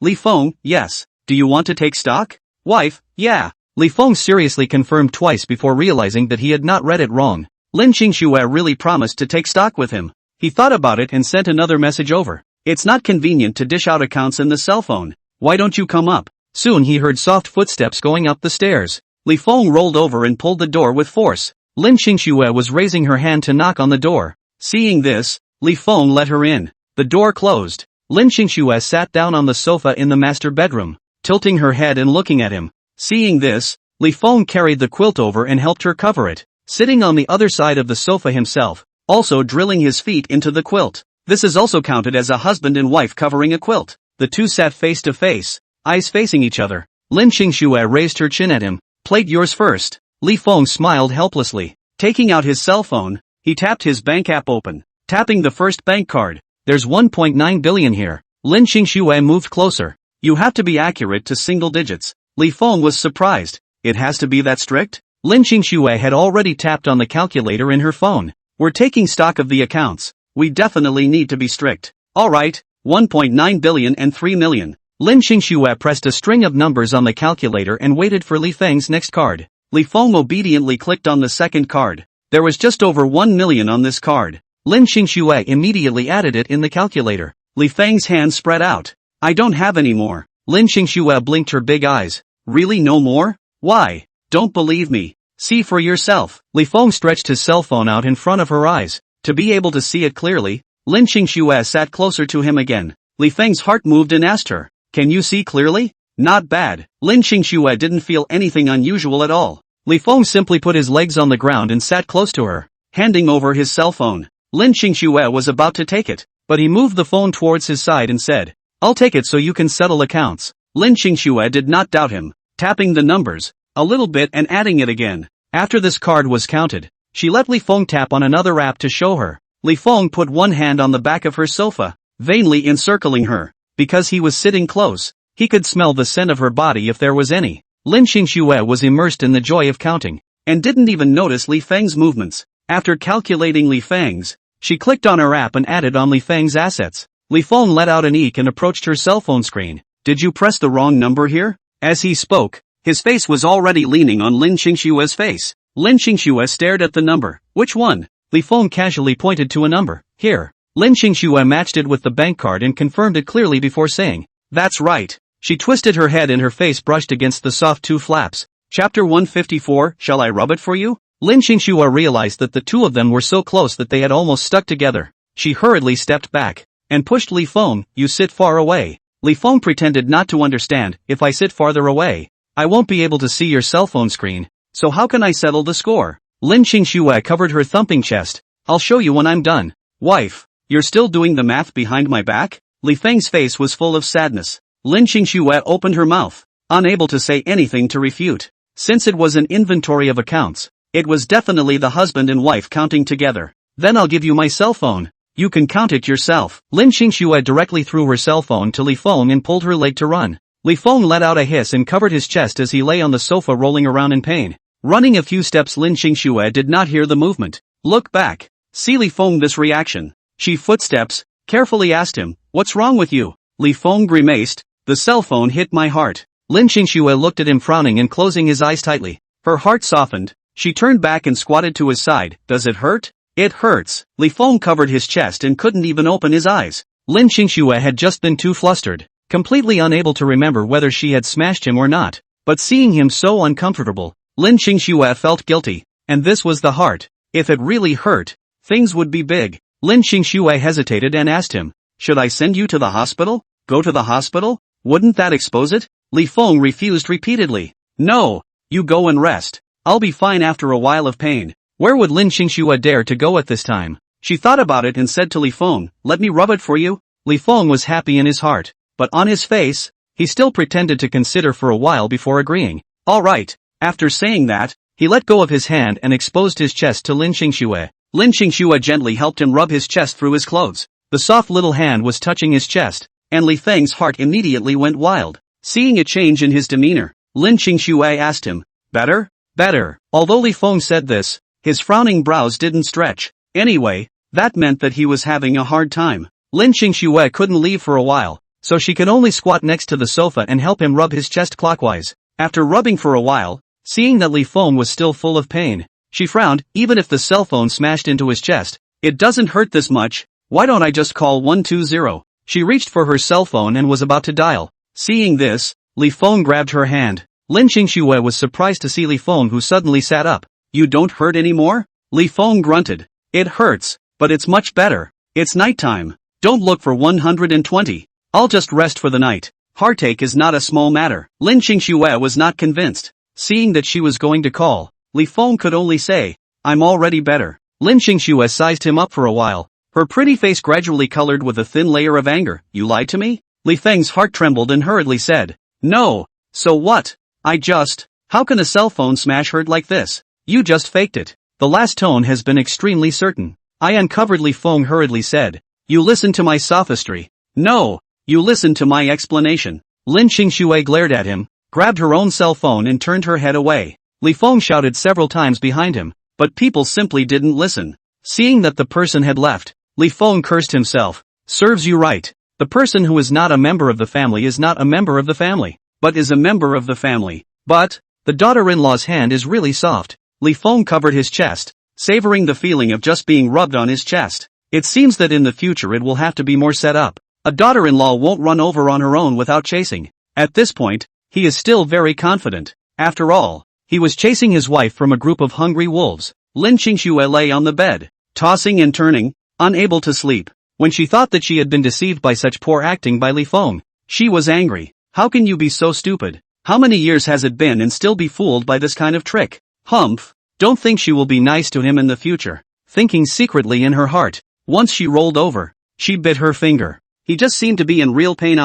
Li Feng, yes. Do you want to take stock?" "Wife, yeah." Li Feng seriously confirmed twice before realizing that he had not read it wrong. Lin Qingsue really promised to take stock with him. He thought about it and sent another message over. "It's not convenient to dish out accounts in the cell phone. Why don't you come up?" Soon he heard soft footsteps going up the stairs. Li Feng rolled over and pulled the door with force. Lin Qingsue was raising her hand to knock on the door. Seeing this, Li Feng let her in. The door closed. Lin Xingxue sat down on the sofa in the master bedroom, tilting her head and looking at him. Seeing this, Li Feng carried the quilt over and helped her cover it, sitting on the other side of the sofa himself, also drilling his feet into the quilt. This is also counted as a husband and wife covering a quilt. The two sat face to face, eyes facing each other. Lin Xingxue raised her chin at him. Plate yours first. Li Feng smiled helplessly. Taking out his cell phone, he tapped his bank app open, tapping the first bank card. There's 1.9 billion here. Lin Xingxue moved closer. You have to be accurate to single digits. Li Feng was surprised. It has to be that strict? Lin Xingxue had already tapped on the calculator in her phone. We're taking stock of the accounts. We definitely need to be strict. Alright, 1.9 billion and 3 million. Lin Xingxue pressed a string of numbers on the calculator and waited for Li Feng's next card. Li Feng obediently clicked on the second card. There was just over 1 million on this card. Lin Xingxue immediately added it in the calculator. Li Feng's hand spread out. I don't have any more. Lin Xingxue blinked her big eyes. Really no more? Why? Don't believe me. See for yourself. Li Feng stretched his cell phone out in front of her eyes. To be able to see it clearly, Lin Xingxue sat closer to him again. Li Feng's heart moved and asked her, can you see clearly? Not bad. Lin Xingxue didn't feel anything unusual at all. Li Feng simply put his legs on the ground and sat close to her, handing over his cell phone. Lin Xingxue was about to take it, but he moved the phone towards his side and said, I'll take it so you can settle accounts. Lin Xingxue did not doubt him, tapping the numbers a little bit and adding it again. After this card was counted, she let Li Feng tap on another app to show her. Li Feng put one hand on the back of her sofa, vainly encircling her. Because he was sitting close, he could smell the scent of her body if there was any. Lin Xingxue was immersed in the joy of counting, and didn't even notice Li Feng's movements. After calculating Li Feng's, she clicked on her app and added on Li Feng's assets. Li Feng let out an eek and approached her cell phone screen. Did you press the wrong number here? As he spoke, his face was already leaning on Lin Xingxue's face. Lin Xingxue stared at the number. Which one? Li Feng casually pointed to a number. Here. Lin Xingxue matched it with the bank card and confirmed it clearly before saying, that's right. She twisted her head and her face brushed against the soft two flaps. Chapter 154, Shall I rub it for you? Lin Xingxue realized that the two of them were so close that they had almost stuck together. She hurriedly stepped back and pushed Li Feng. You sit far away. Li Feng pretended not to understand. If I sit farther away, I won't be able to see your cell phone screen. So how can I settle the score? Lin Xingxue covered her thumping chest. I'll show you when I'm done. Wife, you're still doing the math behind my back? Li Feng's face was full of sadness. Lin Xingxue opened her mouth, unable to say anything to refute. Since it was an inventory of accounts, it was definitely the husband and wife counting together. Then I'll give you my cell phone. You can count it yourself. Lin Xingxue directly threw her cell phone to Li Feng and pulled her leg to run. Li Feng let out a hiss and covered his chest as he lay on the sofa rolling around in pain. Running a few steps, Lin Xingxue did not hear the movement. Look back. See Li Feng this reaction. She footsteps, carefully asked him, what's wrong with you? Li Feng grimaced, the cell phone hit my heart. Lin Xingxue looked at him frowning and closing his eyes tightly. Her heart softened. She turned back and squatted to his side. Does it hurt? It hurts. Li Feng covered his chest and couldn't even open his eyes. Lin Xingxue had just been too flustered, completely unable to remember whether she had smashed him or not. But seeing him so uncomfortable, Lin Xingxue felt guilty. And this was the heart. If it really hurt, things would be big. Lin Xingxue hesitated and asked him, should I send you to the hospital? Go to the hospital? Wouldn't that expose it? Li Feng refused repeatedly. No, you go and rest. I'll be fine after a while of pain. Where would Lin Xingxue dare to go at this time? She thought about it and said to Li Feng, let me rub it for you? Li Feng was happy in his heart, but on his face, he still pretended to consider for a while before agreeing. Alright. After saying that, he let go of his hand and exposed his chest to Lin Xingxue. Lin Xingxue gently helped him rub his chest through his clothes. The soft little hand was touching his chest, and Li Feng's heart immediately went wild. Seeing a change in his demeanor, Lin Xingxue asked him, better? Better. Although Li Feng said this, his frowning brows didn't stretch. Anyway, that meant that he was having a hard time. Lin Xingxue couldn't leave for a while, so she could only squat next to the sofa and help him rub his chest clockwise. After rubbing for a while, seeing that Li Feng was still full of pain, she frowned. Even if the cell phone smashed into his chest, it doesn't hurt this much. Why don't I just call 120? She reached for her cell phone and was about to dial. Seeing this, Li Feng grabbed her hand. Lin Xingxue was surprised to see Li Feng, who suddenly sat up. You don't hurt anymore? Li Feng grunted. It hurts, but it's much better. It's nighttime. Don't look for 120. I'll just rest for the night. Heartache is not a small matter. Lin Qingxue was not convinced. Seeing that she was going to call, Li Feng could only say, I'm already better. Lin Qingxue sized him up for a while. Her pretty face gradually colored with a thin layer of anger. You lied to me? Li Feng's heart trembled and hurriedly said, No. So what? How can a cell phone smash hurt like this? You just faked it. The last tone has been extremely certain. I uncovered. Li Feng hurriedly said. You listened to my sophistry. No. You listened to my explanation. Lin Qingxue glared at him, grabbed her own cell phone and turned her head away. Li Feng shouted several times behind him, but people simply didn't listen. Seeing that the person had left, Li Feng cursed himself. Serves you right. The person who is not a member of the family is not a member of the family, but is a member of the family. But, the daughter-in-law's hand is really soft. Li Feng covered his chest, savoring the feeling of just being rubbed on his chest. It seems that in the future it will have to be more set up. A daughter-in-law won't run over on her own without chasing. At this point, he is still very confident. After all, he was chasing his wife from a group of hungry wolves. Lin Qingxue lay on the bed, tossing and turning, unable to sleep. When she thought that she had been deceived by such poor acting by Li Feng, she was angry. How can you be so stupid? How many years has it been and still be fooled by this kind of trick? Humph. Don't think she will be nice to him in the future. Thinking secretly in her heart. Once she rolled over, she bit her finger. He just seemed to be in real pain.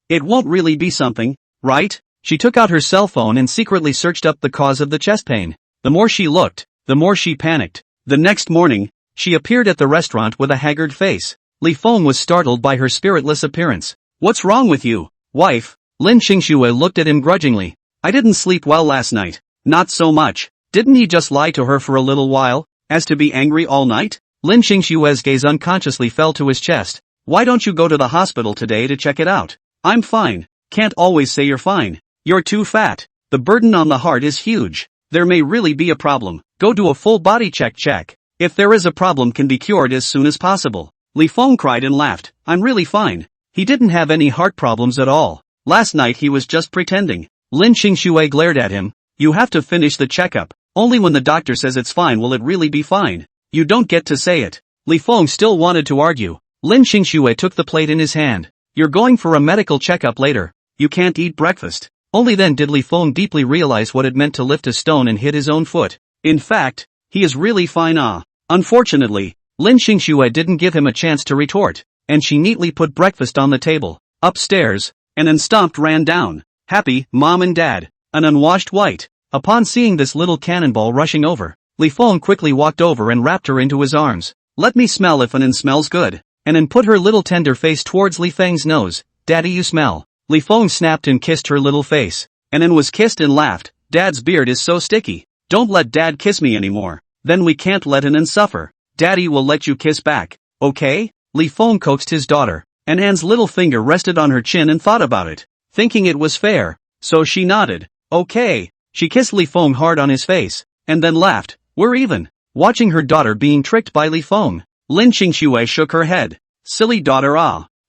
It won't really be something, right? She took out her cell phone and secretly searched up the cause of the chest pain. The more she looked, the more she panicked. The next morning, she appeared at the restaurant with a haggard face. Li Feng was startled by her spiritless appearance. What's wrong with you, wife? Lin Qingxue looked at him grudgingly. I didn't sleep well last night. Not so much. Didn't he just lie to her for a little while, as to be angry all night? Lin Qingxue's gaze unconsciously fell to his chest. Why don't you go to the hospital today to check it out? I'm fine. Can't always say you're fine. You're too fat. The burden on the heart is huge. There may really be a problem. Go do a full body check. If there is a problem, can be cured as soon as possible. Li Feng cried and laughed. I'm really fine. He didn't have any heart problems at all. Last night he was just pretending. Lin Qingxue glared at him. You have to finish the checkup. Only when the doctor says it's fine will it really be fine. You don't get to say it. Li Feng still wanted to argue. Lin Qingxue took the plate in his hand. You're going for a medical checkup later. You can't eat breakfast. Only then did Li Feng deeply realize what it meant to lift a stone and hit his own foot. In fact, he is really fine. Unfortunately, Lin Qingxue didn't give him a chance to retort, and she neatly put breakfast on the table, upstairs, and then stomped ran down. Happy, mom and dad, an unwashed white. Upon seeing this little cannonball rushing over, Li Feng quickly walked over and wrapped her into his arms. Let me smell if Anan smells good. Anan put her little tender face towards Li Feng's nose. Daddy, you smell. Li Feng snapped and kissed her little face. Anan was kissed and laughed. Dad's beard is so sticky. Don't let Dad kiss me anymore. Then we can't let Anan suffer. Daddy will let you kiss back. Okay? Li Feng coaxed his daughter. Anan's little finger rested on her chin and thought about it, thinking it was fair. So she nodded. Okay. She kissed Li Feng hard on his face, and then laughed. We're even. Watching her daughter being tricked by Li Feng, Lin Qingxue shook her head. Silly daughter.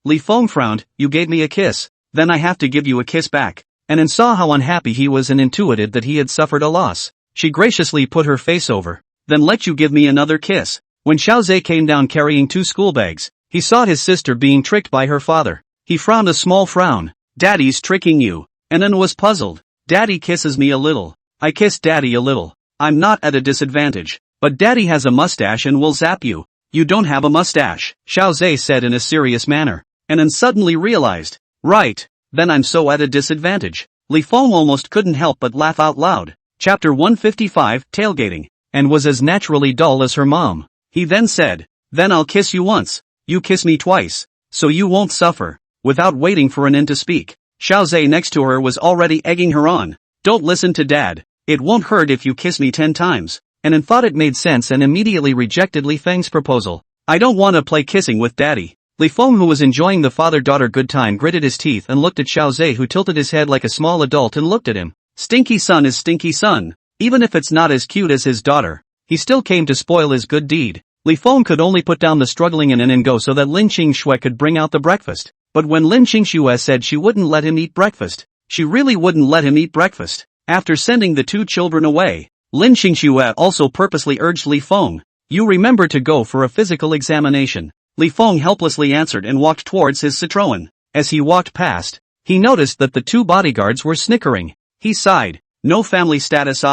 Li Feng frowned. You gave me a kiss. Then I have to give you a kiss back. Anan saw how unhappy he was and intuited that he had suffered a loss. She graciously put her face over. Then let you give me another kiss. When Xiaozhe came down carrying 2 school bags, he saw his sister being tricked by her father. He frowned a small frown. Daddy's tricking you. Anan was puzzled. Daddy kisses me a little. I kiss Daddy a little. I'm not at a disadvantage. But Daddy has a mustache and will zap you. You don't have a mustache, Xiaozhe said in a serious manner. Anan suddenly realized. Right. Then I'm so at a disadvantage. Li Feng almost couldn't help but laugh out loud. Chapter 155, Tailgating, and was as naturally dull as her mom. He then said, Then I'll kiss you once. You kiss me twice. So you won't suffer. Without waiting for Anan to speak, Xiaozhe next to her was already egging her on. Don't listen to Dad. It won't hurt if you kiss me 10 times. Anan thought it made sense and immediately rejected Li Feng's proposal. I don't want to play kissing with Daddy. Li Feng, who was enjoying the father-daughter good time, gritted his teeth and looked at Xiaozhe, who tilted his head like a small adult and looked at him. Stinky son is stinky son. Even if it's not as cute as his daughter, he still came to spoil his good deed. Li Feng could only put down the struggling Anan and go so that Lin Qingxue could bring out the breakfast. But when Lin Qingxue said she wouldn't let him eat breakfast, she really wouldn't let him eat breakfast. After sending the 2 children away, Lin Qingxue also purposely urged Li Feng, you remember to go for a physical examination. Li Feng helplessly answered and walked towards his Citroën. As he walked past, he noticed that the two bodyguards were snickering. He sighed. No family status.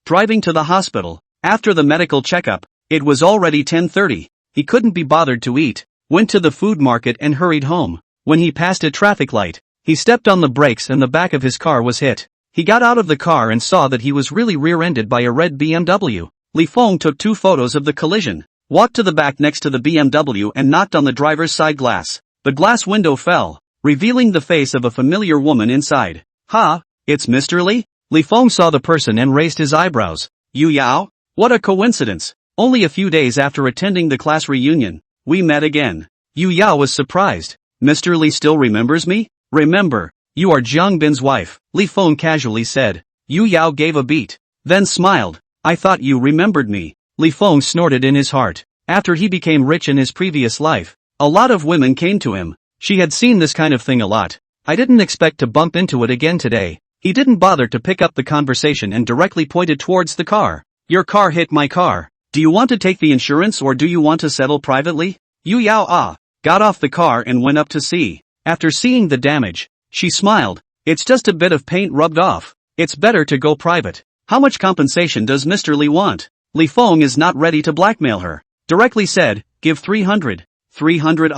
Driving to the hospital. After the medical checkup, it was already 10:30. He couldn't be bothered to eat, went to the food market and hurried home. When he passed a traffic light, he stepped on the brakes and the back of his car was hit. He got out of the car and saw that he was really rear-ended by a red BMW. Li Feng took 2 photos of the collision, walked to the back next to the BMW and knocked on the driver's side glass. The glass window fell, revealing the face of a familiar woman inside. Ha, it's Mr. Li? Li Feng saw the person and raised his eyebrows. Yu Yao? What a coincidence. Only a few days after attending the class reunion, we met again. Yu Yao was surprised. Mr. Li still remembers me? Remember, you are Jiang Bin's wife, Li Feng casually said. Yu Yao gave a beat, then smiled. I thought you remembered me. Li Feng snorted in his heart. After he became rich in his previous life, a lot of women came to him. She had seen this kind of thing a lot. I didn't expect to bump into it again today. He didn't bother to pick up the conversation and directly pointed towards the car. Your car hit my car. Do you want to take the insurance or do you want to settle privately? Yu Yao got off the car and went up to see. After seeing the damage, she smiled. It's just a bit of paint rubbed off. It's better to go private. How much compensation does Mr. Li want? Li Feng is not ready to blackmail her. Directly said, give 300. 300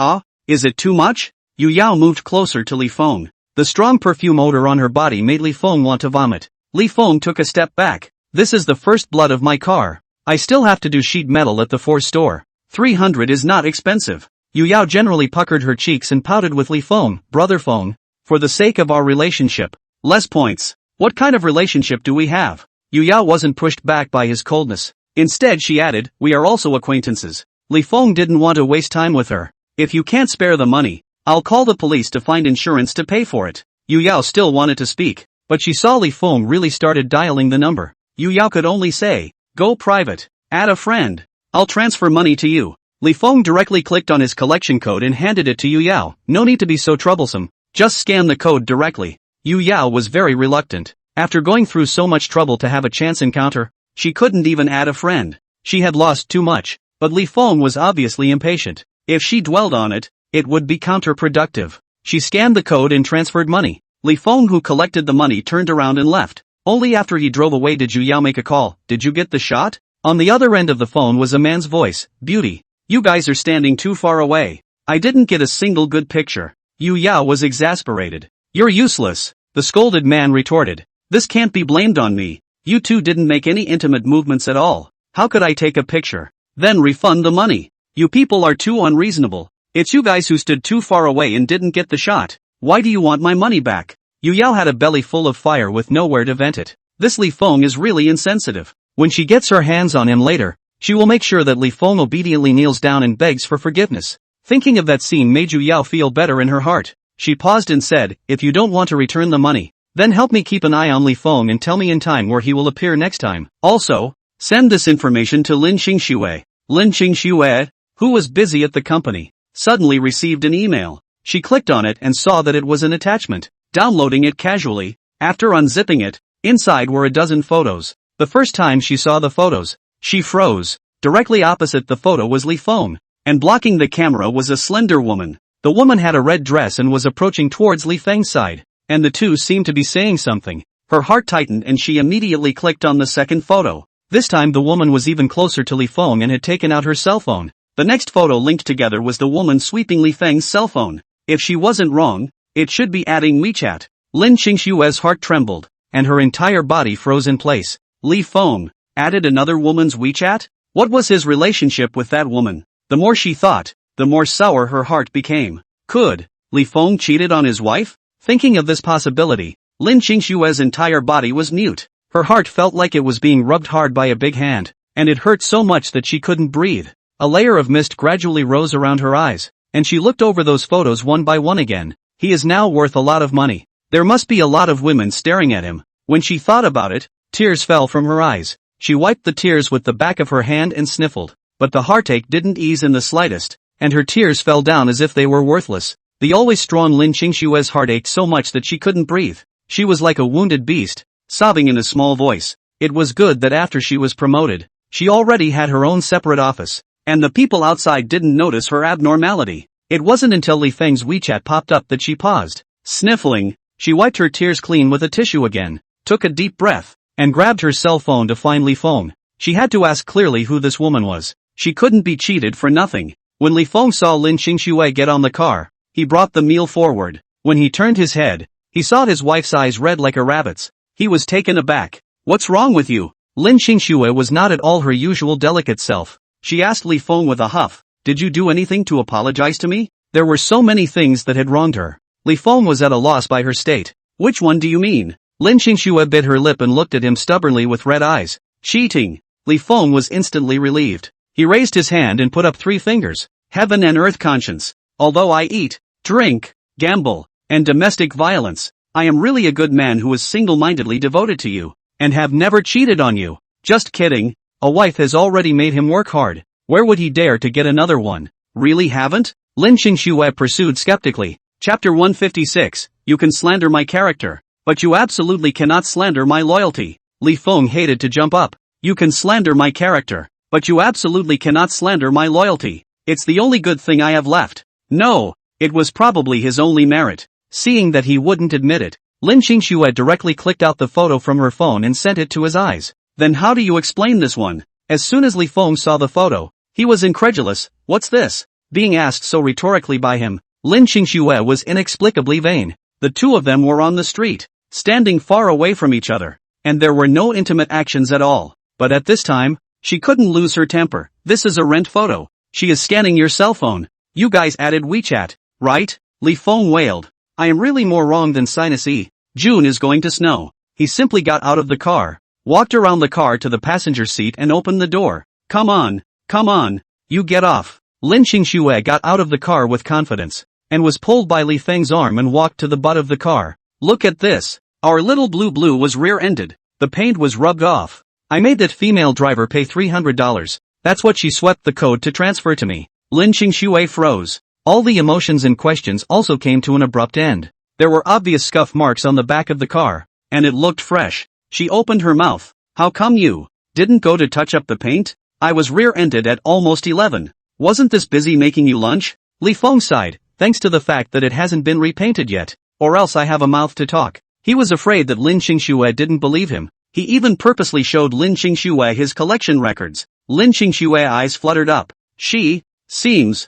Is it too much? Yu Yao moved closer to Li Feng. The strong perfume odor on her body made Li Feng want to vomit. Li Feng took a step back. This is the first blood of my car. I still have to do sheet metal at the Ford store. 300 is not expensive. Yu Yao generally puckered her cheeks and pouted with Li Feng. Brother Feng, for the sake of our relationship. Less points. What kind of relationship do we have? Yu Yao wasn't pushed back by his coldness. Instead she added, we are also acquaintances. Li Feng didn't want to waste time with her. If you can't spare the money, I'll call the police to find insurance to pay for it. Yu Yao still wanted to speak, but she saw Li Feng really started dialing the number. Yu Yao could only say, go private. Add a friend. I'll transfer money to you. Li Feng directly clicked on his collection code and handed it to Yu Yao. No need to be so troublesome. Just scan the code directly. Yu Yao was very reluctant. After going through so much trouble to have a chance encounter, she couldn't even add a friend. She had lost too much, but Li Feng was obviously impatient. If she dwelled on it, it would be counterproductive. She scanned the code and transferred money. Li Feng, who collected the money, turned around and left. Only after he drove away did Yu Yao make a call. Did you get the shot? On the other end of the phone was a man's voice. Beauty. You guys are standing too far away. I didn't get a single good picture. Yu Yao was exasperated. You're useless, the scolded man retorted. This can't be blamed on me. You two didn't make any intimate movements at all. How could I take a picture? Then refund the money. You people are too unreasonable. It's you guys who stood too far away and didn't get the shot. Why do you want my money back? Yu Yao had a belly full of fire with nowhere to vent it. This Li Feng is really insensitive. When she gets her hands on him later, she will make sure that Li Feng obediently kneels down and begs for forgiveness. Thinking of that scene made Yu Yao feel better in her heart. She paused and said, if you don't want to return the money, then help me keep an eye on Li Feng and tell me in time where he will appear next time. Also, send this information to Lin Qingxue. Lin Qingxue, who was busy at the company, suddenly received an email. She clicked on it and saw that it was an attachment. Downloading it casually, after unzipping it, inside were a dozen photos. The first time she saw the photos, she froze. Directly opposite the photo was Li Feng, and blocking the camera was a slender woman. The woman had a red dress and was approaching towards Li Feng's side, and the two seemed to be saying something. Her heart tightened and she immediately clicked on the second photo. This time the woman was even closer to Li Feng and had taken out her cell phone. The next photo linked together was the woman sweeping Li Feng's cell phone. If she wasn't wrong, it should be adding WeChat. Lin Qingxue's heart trembled, and her entire body froze in place. Li Feng added another woman's WeChat? What was his relationship with that woman? The more she thought, the more sour her heart became. Could Li Feng cheated on his wife? Thinking of this possibility, Lin Qingxue's entire body was mute. Her heart felt like it was being rubbed hard by a big hand, and it hurt so much that she couldn't breathe. A layer of mist gradually rose around her eyes, and she looked over those photos one by one again. He is now worth a lot of money. There must be a lot of women staring at him. When she thought about it, tears fell from her eyes. She wiped the tears with the back of her hand and sniffled, but the heartache didn't ease in the slightest, and her tears fell down as if they were worthless. The always strong Lin Qingxue's heart ached so much that she couldn't breathe. She was like a wounded beast, sobbing in a small voice. It was good that after she was promoted, she already had her own separate office, and the people outside didn't notice her abnormality. It wasn't until Li Feng's WeChat popped up that she paused. Sniffling, she wiped her tears clean with a tissue again, took a deep breath, and grabbed her cell phone to find Li Feng. She had to ask clearly who this woman was. She couldn't be cheated for nothing. When Li Feng saw Lin Xingxue get on the car, he brought the meal forward. When he turned his head, he saw his wife's eyes red like a rabbit's. He was taken aback. "What's wrong with you?" Lin Xingxue was not at all her usual delicate self. She asked Li Feng with a huff, "Did you do anything to apologize to me?" There were so many things that had wronged her. Li Feng was at a loss by her state. "Which one do you mean?" Lin Xingxue bit her lip and looked at him stubbornly with red eyes. "Cheating." Li Feng was instantly relieved. He raised his hand and put up 3 fingers. "Heaven and earth conscience. Although I eat, drink, gamble, and domestic violence, I am really a good man who is single-mindedly devoted to you, and have never cheated on you." Just kidding. A wife has already made him work hard. Where would he dare to get another one? Really haven't? Lin Xingxue pursued skeptically. Chapter 156, You can slander my character, but you absolutely cannot slander my loyalty. Li Feng hated to jump up. You can slander my character, but you absolutely cannot slander my loyalty. It's the only good thing I have left. No, it was probably his only merit. Seeing that he wouldn't admit it, Lin Xingxue directly clicked out the photo from her phone and sent it to his eyes. "Then how do you explain this one?" As soon as Li Feng saw the photo, he was incredulous. "What's this?" Being asked so rhetorically by him, Lin Xingxue was inexplicably vain. The two of them were on the street, standing far away from each other, and there were no intimate actions at all. But at this time, she couldn't lose her temper. "This is a rent photo. She is scanning your cell phone. You guys added WeChat, right?" Li Feng wailed. "I am really more wrong than Sinus E. June is going to snow." He simply got out of the car, walked around the car to the passenger seat and opened the door. Come on, you get off." Lin Xingxue got out of the car with confidence, and was pulled by Li Feng's arm and walked to the butt of the car. "Look at this. Our little blue was rear-ended. The paint was rubbed off. I made that female driver pay $300. That's what she swept the code to transfer to me." Lin Xingxue froze. All the emotions and questions also came to an abrupt end. There were obvious scuff marks on the back of the car, and it looked fresh. She opened her mouth. "How come you didn't go to touch up the paint? I was rear-ended at almost 11. Wasn't this busy making you lunch?" Li Feng sighed, "Thanks to the fact that it hasn't been repainted yet, or else I have a mouth to talk." He was afraid that Lin Xingxue didn't believe him. He even purposely showed Lin Xingxue his collection records. Lin Xingxue's eyes fluttered up. Seems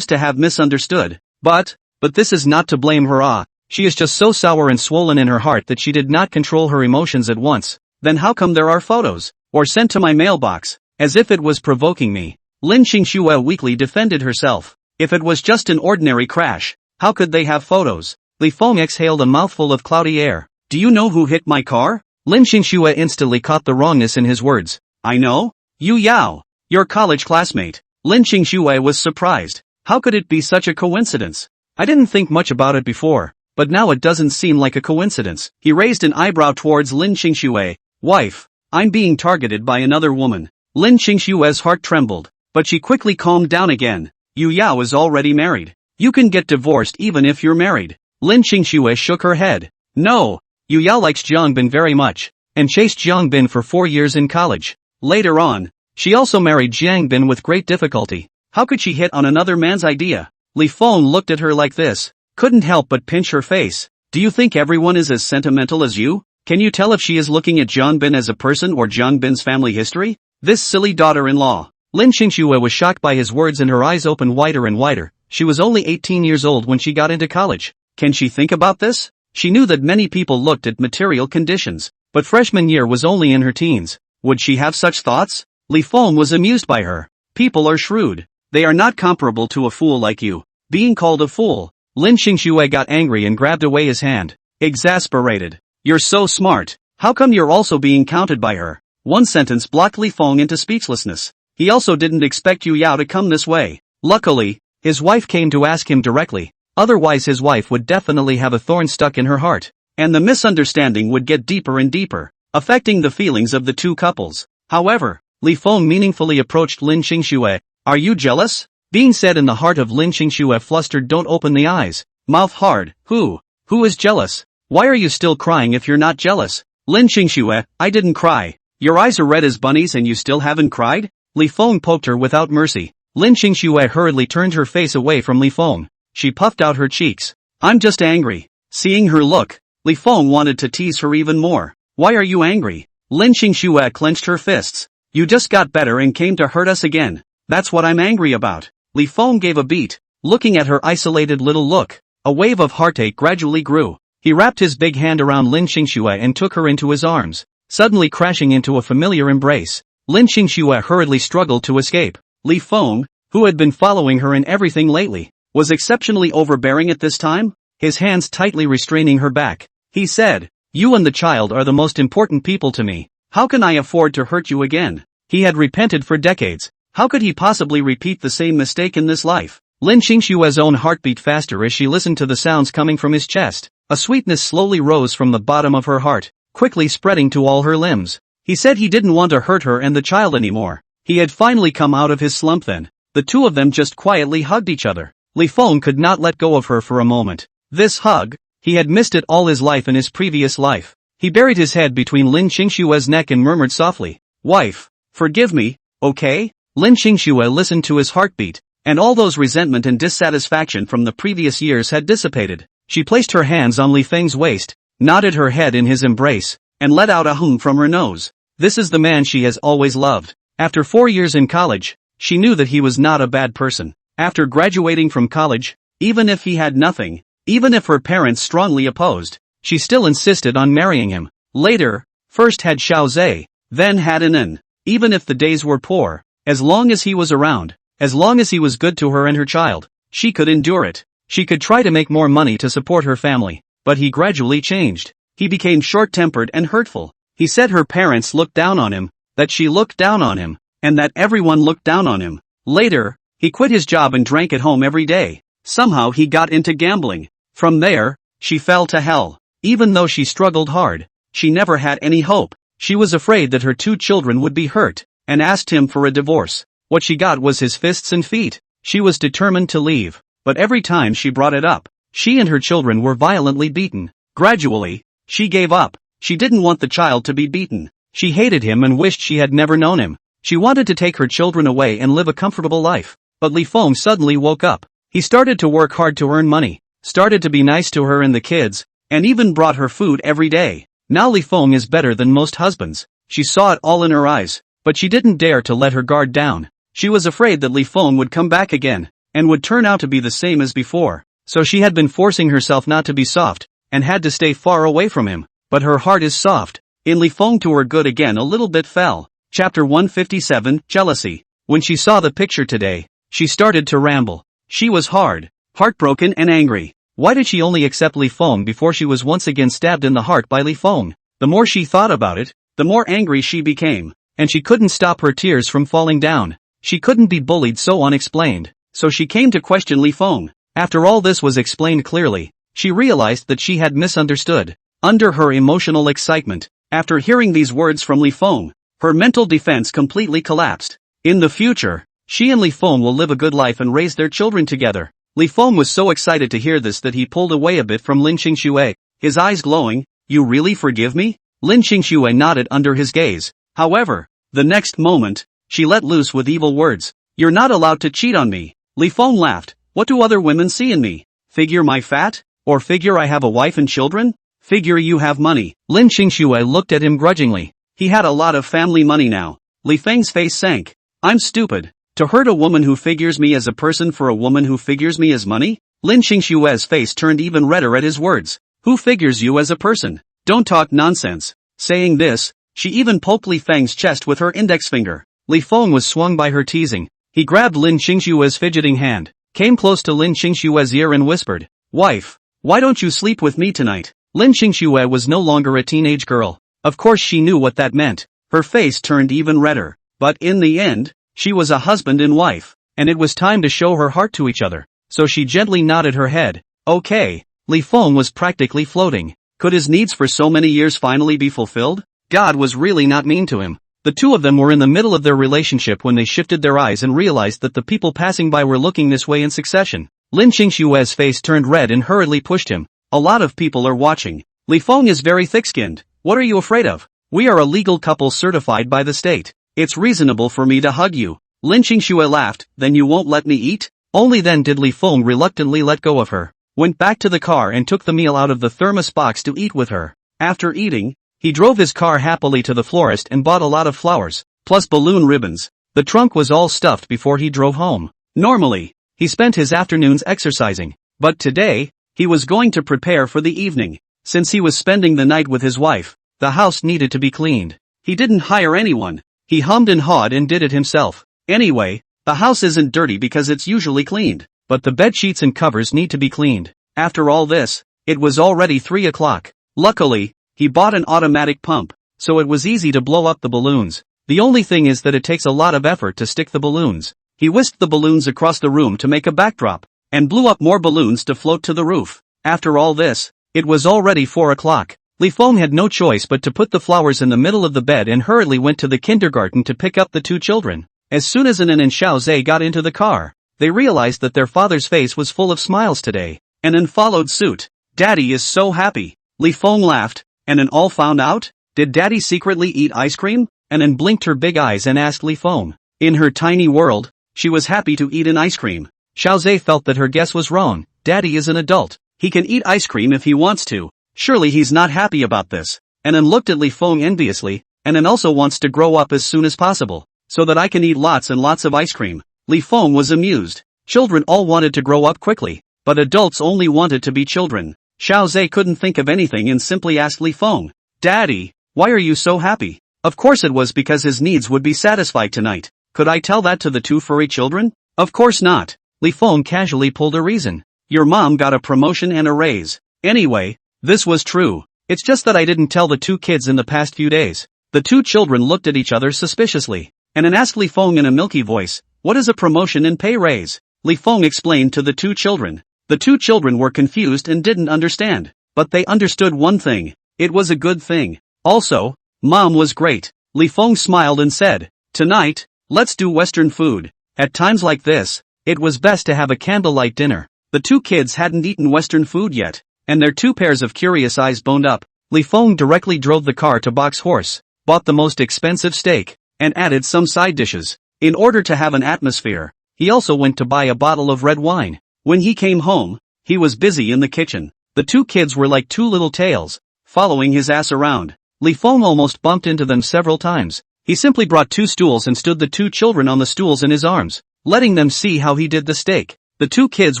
to have misunderstood. But this is not to blame her. She is just so sour and swollen in her heart that she did not control her emotions at once. "Then how come there are photos, or sent to my mailbox, as if it was provoking me?" Lin Xingxue weakly defended herself. "If it was just an ordinary crash, how could they have photos?" Li Feng exhaled a mouthful of cloudy air. "Do you know who hit my car?" Lin Xingxue instantly caught the wrongness in his words. "I know. Yu Yao, your college classmate." Lin Xingxue was surprised. How could it be such a coincidence? "I didn't think much about it before, but now it doesn't seem like a coincidence." He raised an eyebrow towards Lin Xingxue. "Wife, I'm being targeted by another woman." Lin Xingxue's heart trembled, but she quickly calmed down again. "Yu Yao is already married. You can get divorced even if you're married." Lin Xingxue shook her head. "No, Yu Yao likes Jiangbin very much, and chased Jiangbin for 4 years in college. Later on, she also married Jiangbin with great difficulty. How could she hit on another man's idea?" Li Feng looked at her like this, couldn't help but pinch her face. "Do you think everyone is as sentimental as you? Can you tell if she is looking at Jiangbin as a person or Jiangbin's family history? This silly daughter-in-law." Lin Xingxue was shocked by his words and her eyes opened wider and wider. She was only 18 years old when she got into college. Can she think about this? She knew that many people looked at material conditions, but freshman year was only in her teens. Would she have such thoughts? Li Feng was amused by her. "People are shrewd. They are not comparable to a fool like you." Being called a fool, Lin Xingxue got angry and grabbed away his hand. Exasperated. "You're so smart. How come you're also being counted by her?" One sentence blocked Li Feng into speechlessness. He also didn't expect Yu Yao to come this way. Luckily, his wife came to ask him directly. Otherwise his wife would definitely have a thorn stuck in her heart, and the misunderstanding would get deeper and deeper, affecting the feelings of the two couples. However, Li Feng meaningfully approached Lin Xingxue. "Are you jealous?" Being said in the heart of Lin Xingxue flustered. "Don't open the eyes. Mouth hard. Who is jealous? Why are you still crying if you're not jealous?" Lin Xingxue, "I didn't cry. Your eyes are red as bunnies and you still haven't cried?" Li Feng poked her without mercy. Lin Qingxue hurriedly turned her face away from Li Feng. She puffed out her cheeks. I'm just angry. Seeing her look, Li Feng wanted to tease her even more. Why are you angry? Lin Qingxue clenched her fists. You just got better and came to hurt us again. That's what I'm angry about. Li Feng gave a beat, looking at her isolated little look. A wave of heartache gradually grew. He wrapped his big hand around Lin Qingxue and took her into his arms, suddenly crashing into a familiar embrace. Lin Qingxue hurriedly struggled to escape. Li Feng, who had been following her in everything lately, was exceptionally overbearing at this time, his hands tightly restraining her back. He said, You and the child are the most important people to me. How can I afford to hurt you again? He had repented for decades. How could he possibly repeat the same mistake in this life? Lin Qingxue's own heart beat faster as she listened to the sounds coming from his chest. A sweetness slowly rose from the bottom of her heart, quickly spreading to all her limbs. He said he didn't want to hurt her and the child anymore. He had finally come out of his slump then. The two of them just quietly hugged each other. Li Feng could not let go of her for a moment. This hug, he had missed it all his life in his previous life. He buried his head between Lin Qingxue's neck and murmured softly, Wife, forgive me, okay? Lin Qingxue listened to his heartbeat, and all those resentment and dissatisfaction from the previous years had dissipated. She placed her hands on Li Feng's waist, nodded her head in his embrace, and let out a hum from her nose. This is the man she has always loved. After 4 years in college, she knew that he was not a bad person. After graduating from college, even if he had nothing, even if her parents strongly opposed, she still insisted on marrying him. Later, first had Xiao Zhe, then had Anan. Even if the days were poor, as long as he was around, as long as he was good to her and her child, she could endure it. She could try to make more money to support her family. But he gradually changed. He became short-tempered and hurtful. He said her parents looked down on him, that she looked down on him, and that everyone looked down on him. Later, he quit his job and drank at home every day. Somehow he got into gambling. From there, she fell to hell. Even though she struggled hard, she never had any hope. She was afraid that her 2 children would be hurt, and asked him for a divorce. What she got was his fists and feet. She was determined to leave, but every time she brought it up, she and her children were violently beaten. Gradually, she gave up. She didn't want the child to be beaten. She hated him and wished she had never known him. She wanted to take her children away and live a comfortable life. But Li Feng suddenly woke up. He started to work hard to earn money, started to be nice to her and the kids, and even brought her food every day. Now Li Feng is better than most husbands. She saw it all in her eyes, but she didn't dare to let her guard down. She was afraid that Li Feng would come back again, and would turn out to be the same as before. So she had been forcing herself not to be soft, and had to stay far away from him. But her heart is soft. In Li Feng to her good again a little bit fell. Chapter 157, Jealousy. When she saw the picture today, she started to ramble. She was heartbroken and angry. Why did she only accept Li Feng before she was once again stabbed in the heart by Li Feng? The more she thought about it, the more angry she became. And she couldn't stop her tears from falling down. She couldn't be bullied so unexplained. So she came to question Li Feng. After all this was explained clearly, she realized that she had misunderstood. Under her emotional excitement, after hearing these words from Li Feng, her mental defense completely collapsed. In the future, she and Li Feng will live a good life and raise their children together. Li Feng was so excited to hear this that he pulled away a bit from Lin Qingxue, his eyes glowing. You really forgive me? Lin Qingxue nodded under his gaze. However, the next moment, she let loose with evil words. You're not allowed to cheat on me. Li Feng laughed. What do other women see in me? Figure my fat? Or figure I have a wife and children? Figure you have money. Lin Qingxue looked at him grudgingly. He had a lot of family money now. Li Feng's face sank. I'm stupid. To hurt a woman who figures me as a person for a woman who figures me as money? Lin Qingxue's face turned even redder at his words. Who figures you as a person? Don't talk nonsense. Saying this, she even poked Li Feng's chest with her index finger. Li Feng was swung by her teasing. He grabbed Lin Qingxue's fidgeting hand, came close to Lin Qingxue's ear and whispered, Wife, why don't you sleep with me tonight? Lin Qingxue was no longer a teenage girl. Of course she knew what that meant. Her face turned even redder. But in the end, she was a husband and wife, and it was time to show her heart to each other. So she gently nodded her head. Okay. Li Feng was practically floating. Could his needs for so many years finally be fulfilled? God was really not mean to him. The two of them were in the middle of their relationship when they shifted their eyes and realized that the people passing by were looking this way in succession. Lin Qingxue's face turned red and hurriedly pushed him. A lot of people are watching. Li Feng is very thick-skinned. What are you afraid of? We are a legal couple certified by the state. It's reasonable for me to hug you. Lin Qingxue laughed. Then you won't let me eat? Only then did Li Feng reluctantly let go of her, went back to the car and took the meal out of the thermos box to eat with her. After eating, he drove his car happily to the florist and bought a lot of flowers, plus balloon ribbons. The trunk was all stuffed before he drove home. Normally, he spent his afternoons exercising, but today, he was going to prepare for the evening. Since he was spending the night with his wife, the house needed to be cleaned. He didn't hire anyone. He hummed and hawed and did it himself. Anyway, the house isn't dirty because it's usually cleaned, but the bed sheets and covers need to be cleaned. After all this, it was already 3 o'clock. Luckily, he bought an automatic pump, so it was easy to blow up the balloons. The only thing is that it takes a lot of effort to stick the balloons. He whisked the balloons across the room to make a backdrop, and blew up more balloons to float to the roof. After all this, it was already 4 o'clock. Li Feng had no choice but to put the flowers in the middle of the bed and hurriedly went to the kindergarten to pick up the 2 children. As soon as Anan and Xiaozhe got into the car, they realized that their father's face was full of smiles today. Anan followed suit. Daddy is so happy. Li Feng laughed. Anan all found out? Did Daddy secretly eat ice cream? Anan blinked her big eyes and asked Li Feng. In her tiny world, she was happy to eat an ice cream. Xiaozhe felt that her guess was wrong. Daddy is an adult. He can eat ice cream if he wants to. Surely he's not happy about this. Anan looked at Li Feng enviously. Anan also wants to grow up as soon as possible, so that I can eat lots and lots of ice cream. Li Feng was amused. Children all wanted to grow up quickly, but adults only wanted to be children. Xiaozhe couldn't think of anything and simply asked Li Feng, Daddy, why are you so happy? Of course it was because his needs would be satisfied tonight. Could I tell that to the 2 furry children? Of course not. Li Feng casually pulled a reason. Your mom got a promotion and a raise. Anyway, this was true. It's just that I didn't tell the 2 kids in the past few days. The 2 children looked at each other suspiciously. Anan asked Li Feng in a milky voice, what is a promotion and pay raise? Li Feng explained to the 2 children. The 2 children were confused and didn't understand. But they understood one thing. It was a good thing. Also, Mom was great. Li Feng smiled and said, tonight, let's do Western food. At times like this, it was best to have a candlelight dinner. The 2 kids hadn't eaten Western food yet, and their 2 pairs of curious eyes boned up. Li Feng directly drove the car to Box Horse, bought the most expensive steak, and added some side dishes. In order to have an atmosphere, he also went to buy a bottle of red wine. When he came home, he was busy in the kitchen. The 2 kids were like 2 little tails, following his ass around. Li Feng almost bumped into them several times. He simply brought 2 stools and stood the 2 children on the stools in his arms, letting them see how he did the steak. The 2 kids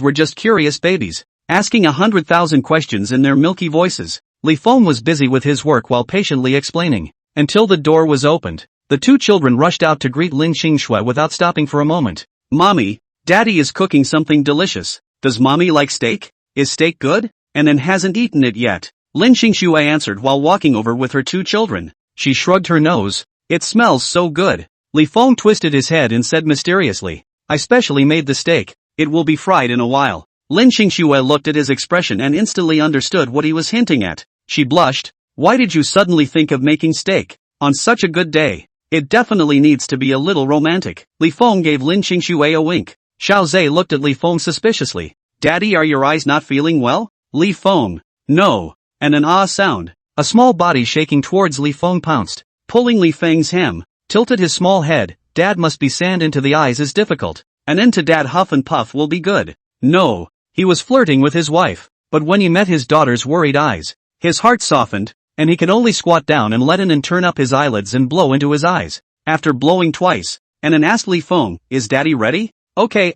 were just curious babies, asking 100,000 questions in their milky voices. Li Feng was busy with his work while patiently explaining, until the door was opened. The 2 children rushed out to greet Lin Qingxue without stopping for a moment. Mommy, Daddy is cooking something delicious. Does Mommy like steak? Is steak good? Anan hasn't eaten it yet. Lin Qingxue answered while walking over with her 2 children. She shrugged her nose. It smells so good. Li Feng twisted his head and said mysteriously, I specially made the steak. It will be fried in a while. Lin Qingxue looked at his expression and instantly understood what he was hinting at. She blushed. Why did you suddenly think of making steak on such a good day? It definitely needs to be a little romantic. Li Feng gave Lin Qingxue a wink. Xiaozhe looked at Li Feng suspiciously. Daddy, are your eyes not feeling well? Li Feng. No. And an ah sound. A small body shaking towards Li Feng pounced, pulling Li Feng's hem, tilted his small head. Dad must be sand into the eyes is difficult. An end to Dad huff and puff will be good. No. He was flirting with his wife, but when he met his daughter's worried eyes, his heart softened, and he could only squat down and let Anan turn up his eyelids and blow into his eyes. After blowing twice, Anan asked Li Feng, is Daddy ready? Okay,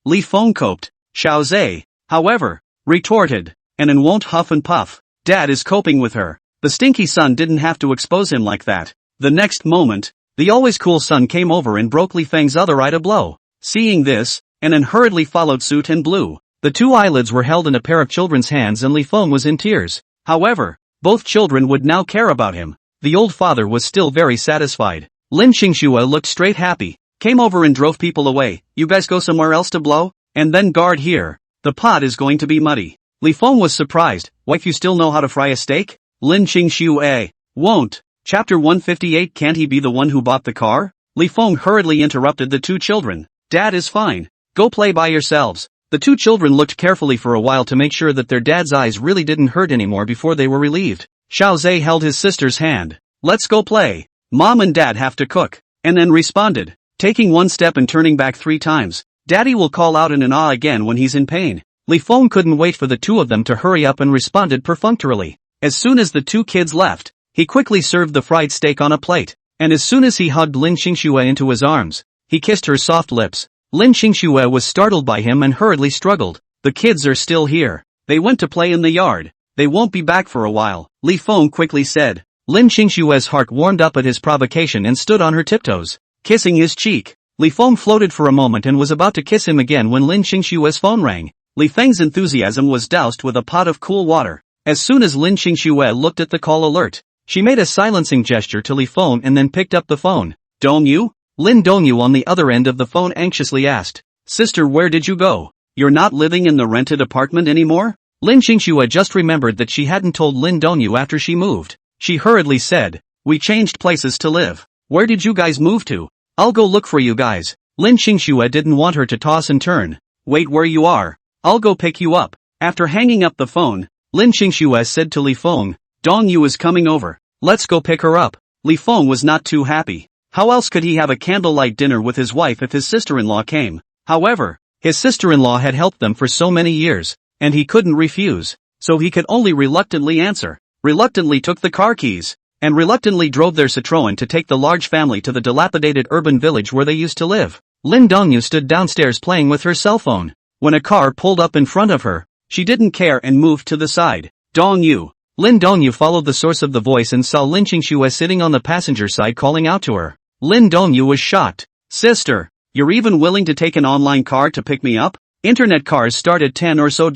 Li Feng coped. Xiaozhe, however, retorted, Anan won't huff and puff. Dad is coping with her. The stinky son didn't have to expose him like that. The next moment, the always cool son came over and broke Li Feng's other eye to blow. Seeing this, Anan hurriedly followed suit and blew. The 2 eyelids were held in a pair of children's hands and Li Feng was in tears. However, both children would now care about him. The old father was still very satisfied. Lin Qingxue looked straight happy, came over and drove people away. You guys go somewhere else to blow? And then guard here. The pot is going to be muddy. Li Feng was surprised. Wife, you still know how to fry a steak? Lin Qingxue won't. Chapter 158. Can't he be the one who bought the car? Li Feng hurriedly interrupted the 2 children. Dad is fine. Go play by yourselves. The 2 children looked carefully for a while to make sure that their dad's eyes really didn't hurt anymore before they were relieved. Xiaozhe held his sister's hand. Let's go play. Mom and Dad have to cook. and then responded, taking one step and turning back 3 times. Daddy will call out in an ah again when he's in pain. Li Feng couldn't wait for the two of them to hurry up and responded perfunctorily. As soon as the 2 kids left, he quickly served the fried steak on a plate, and as soon as he hugged Lin Xingxue into his arms, he kissed her soft lips. Lin Xingxue was startled by him and hurriedly struggled. The kids are still here. They went to play in the yard. They won't be back for a while, Li Feng quickly said. Lin Xingxue's heart warmed up at his provocation and stood on her tiptoes, kissing his cheek. Li Feng floated for a moment and was about to kiss him again when Lin Xingxue's phone rang. Li Feng's enthusiasm was doused with a pot of cool water. As soon as Lin Xingxue looked at the call alert, she made a silencing gesture to Li Feng and then picked up the phone. Dongyu? Lin Dongyu on the other end of the phone anxiously asked. Sister, where did you go? You're not living in the rented apartment anymore? Lin Xingxue just remembered that she hadn't told Lin Dongyu after she moved. She hurriedly said, we changed places to live. Where did you guys move to? I'll go look for you guys. Lin Xingxue didn't want her to toss and turn. Wait where you are. I'll go pick you up. After hanging up the phone, Lin Xingxue said to Li Feng, Dongyu is coming over. Let's go pick her up. Li Feng was not too happy. How else could he have a candlelight dinner with his wife if his sister-in-law came? However, his sister-in-law had helped them for so many years, and he couldn't refuse, so he could only reluctantly answer. Reluctantly took the car keys, and reluctantly drove their Citroën to take the large family to the dilapidated urban village where they used to live. Lin Dongyu stood downstairs playing with her cell phone. When a car pulled up in front of her, she didn't care and moved to the side. Dongyu. Lin Dongyu followed the source of the voice and saw Lin Xingxue sitting on the passenger side calling out to her. Lin Dongyu was shocked. Sister, you're even willing to take an online car to pick me up? Internet cars start at $10 or so,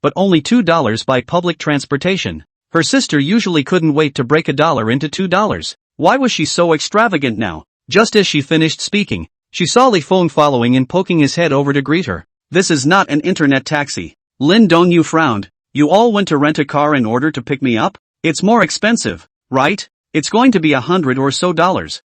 but only $2 by public transportation. Her sister usually couldn't wait to break $1 into $2. Why was she so extravagant now? Just as she finished speaking, she saw Li Feng following and poking his head over to greet her. This is not an internet taxi. Lin Dongyu frowned. You all went to rent a car in order to pick me up? It's more expensive, right? It's going to be $100 or so.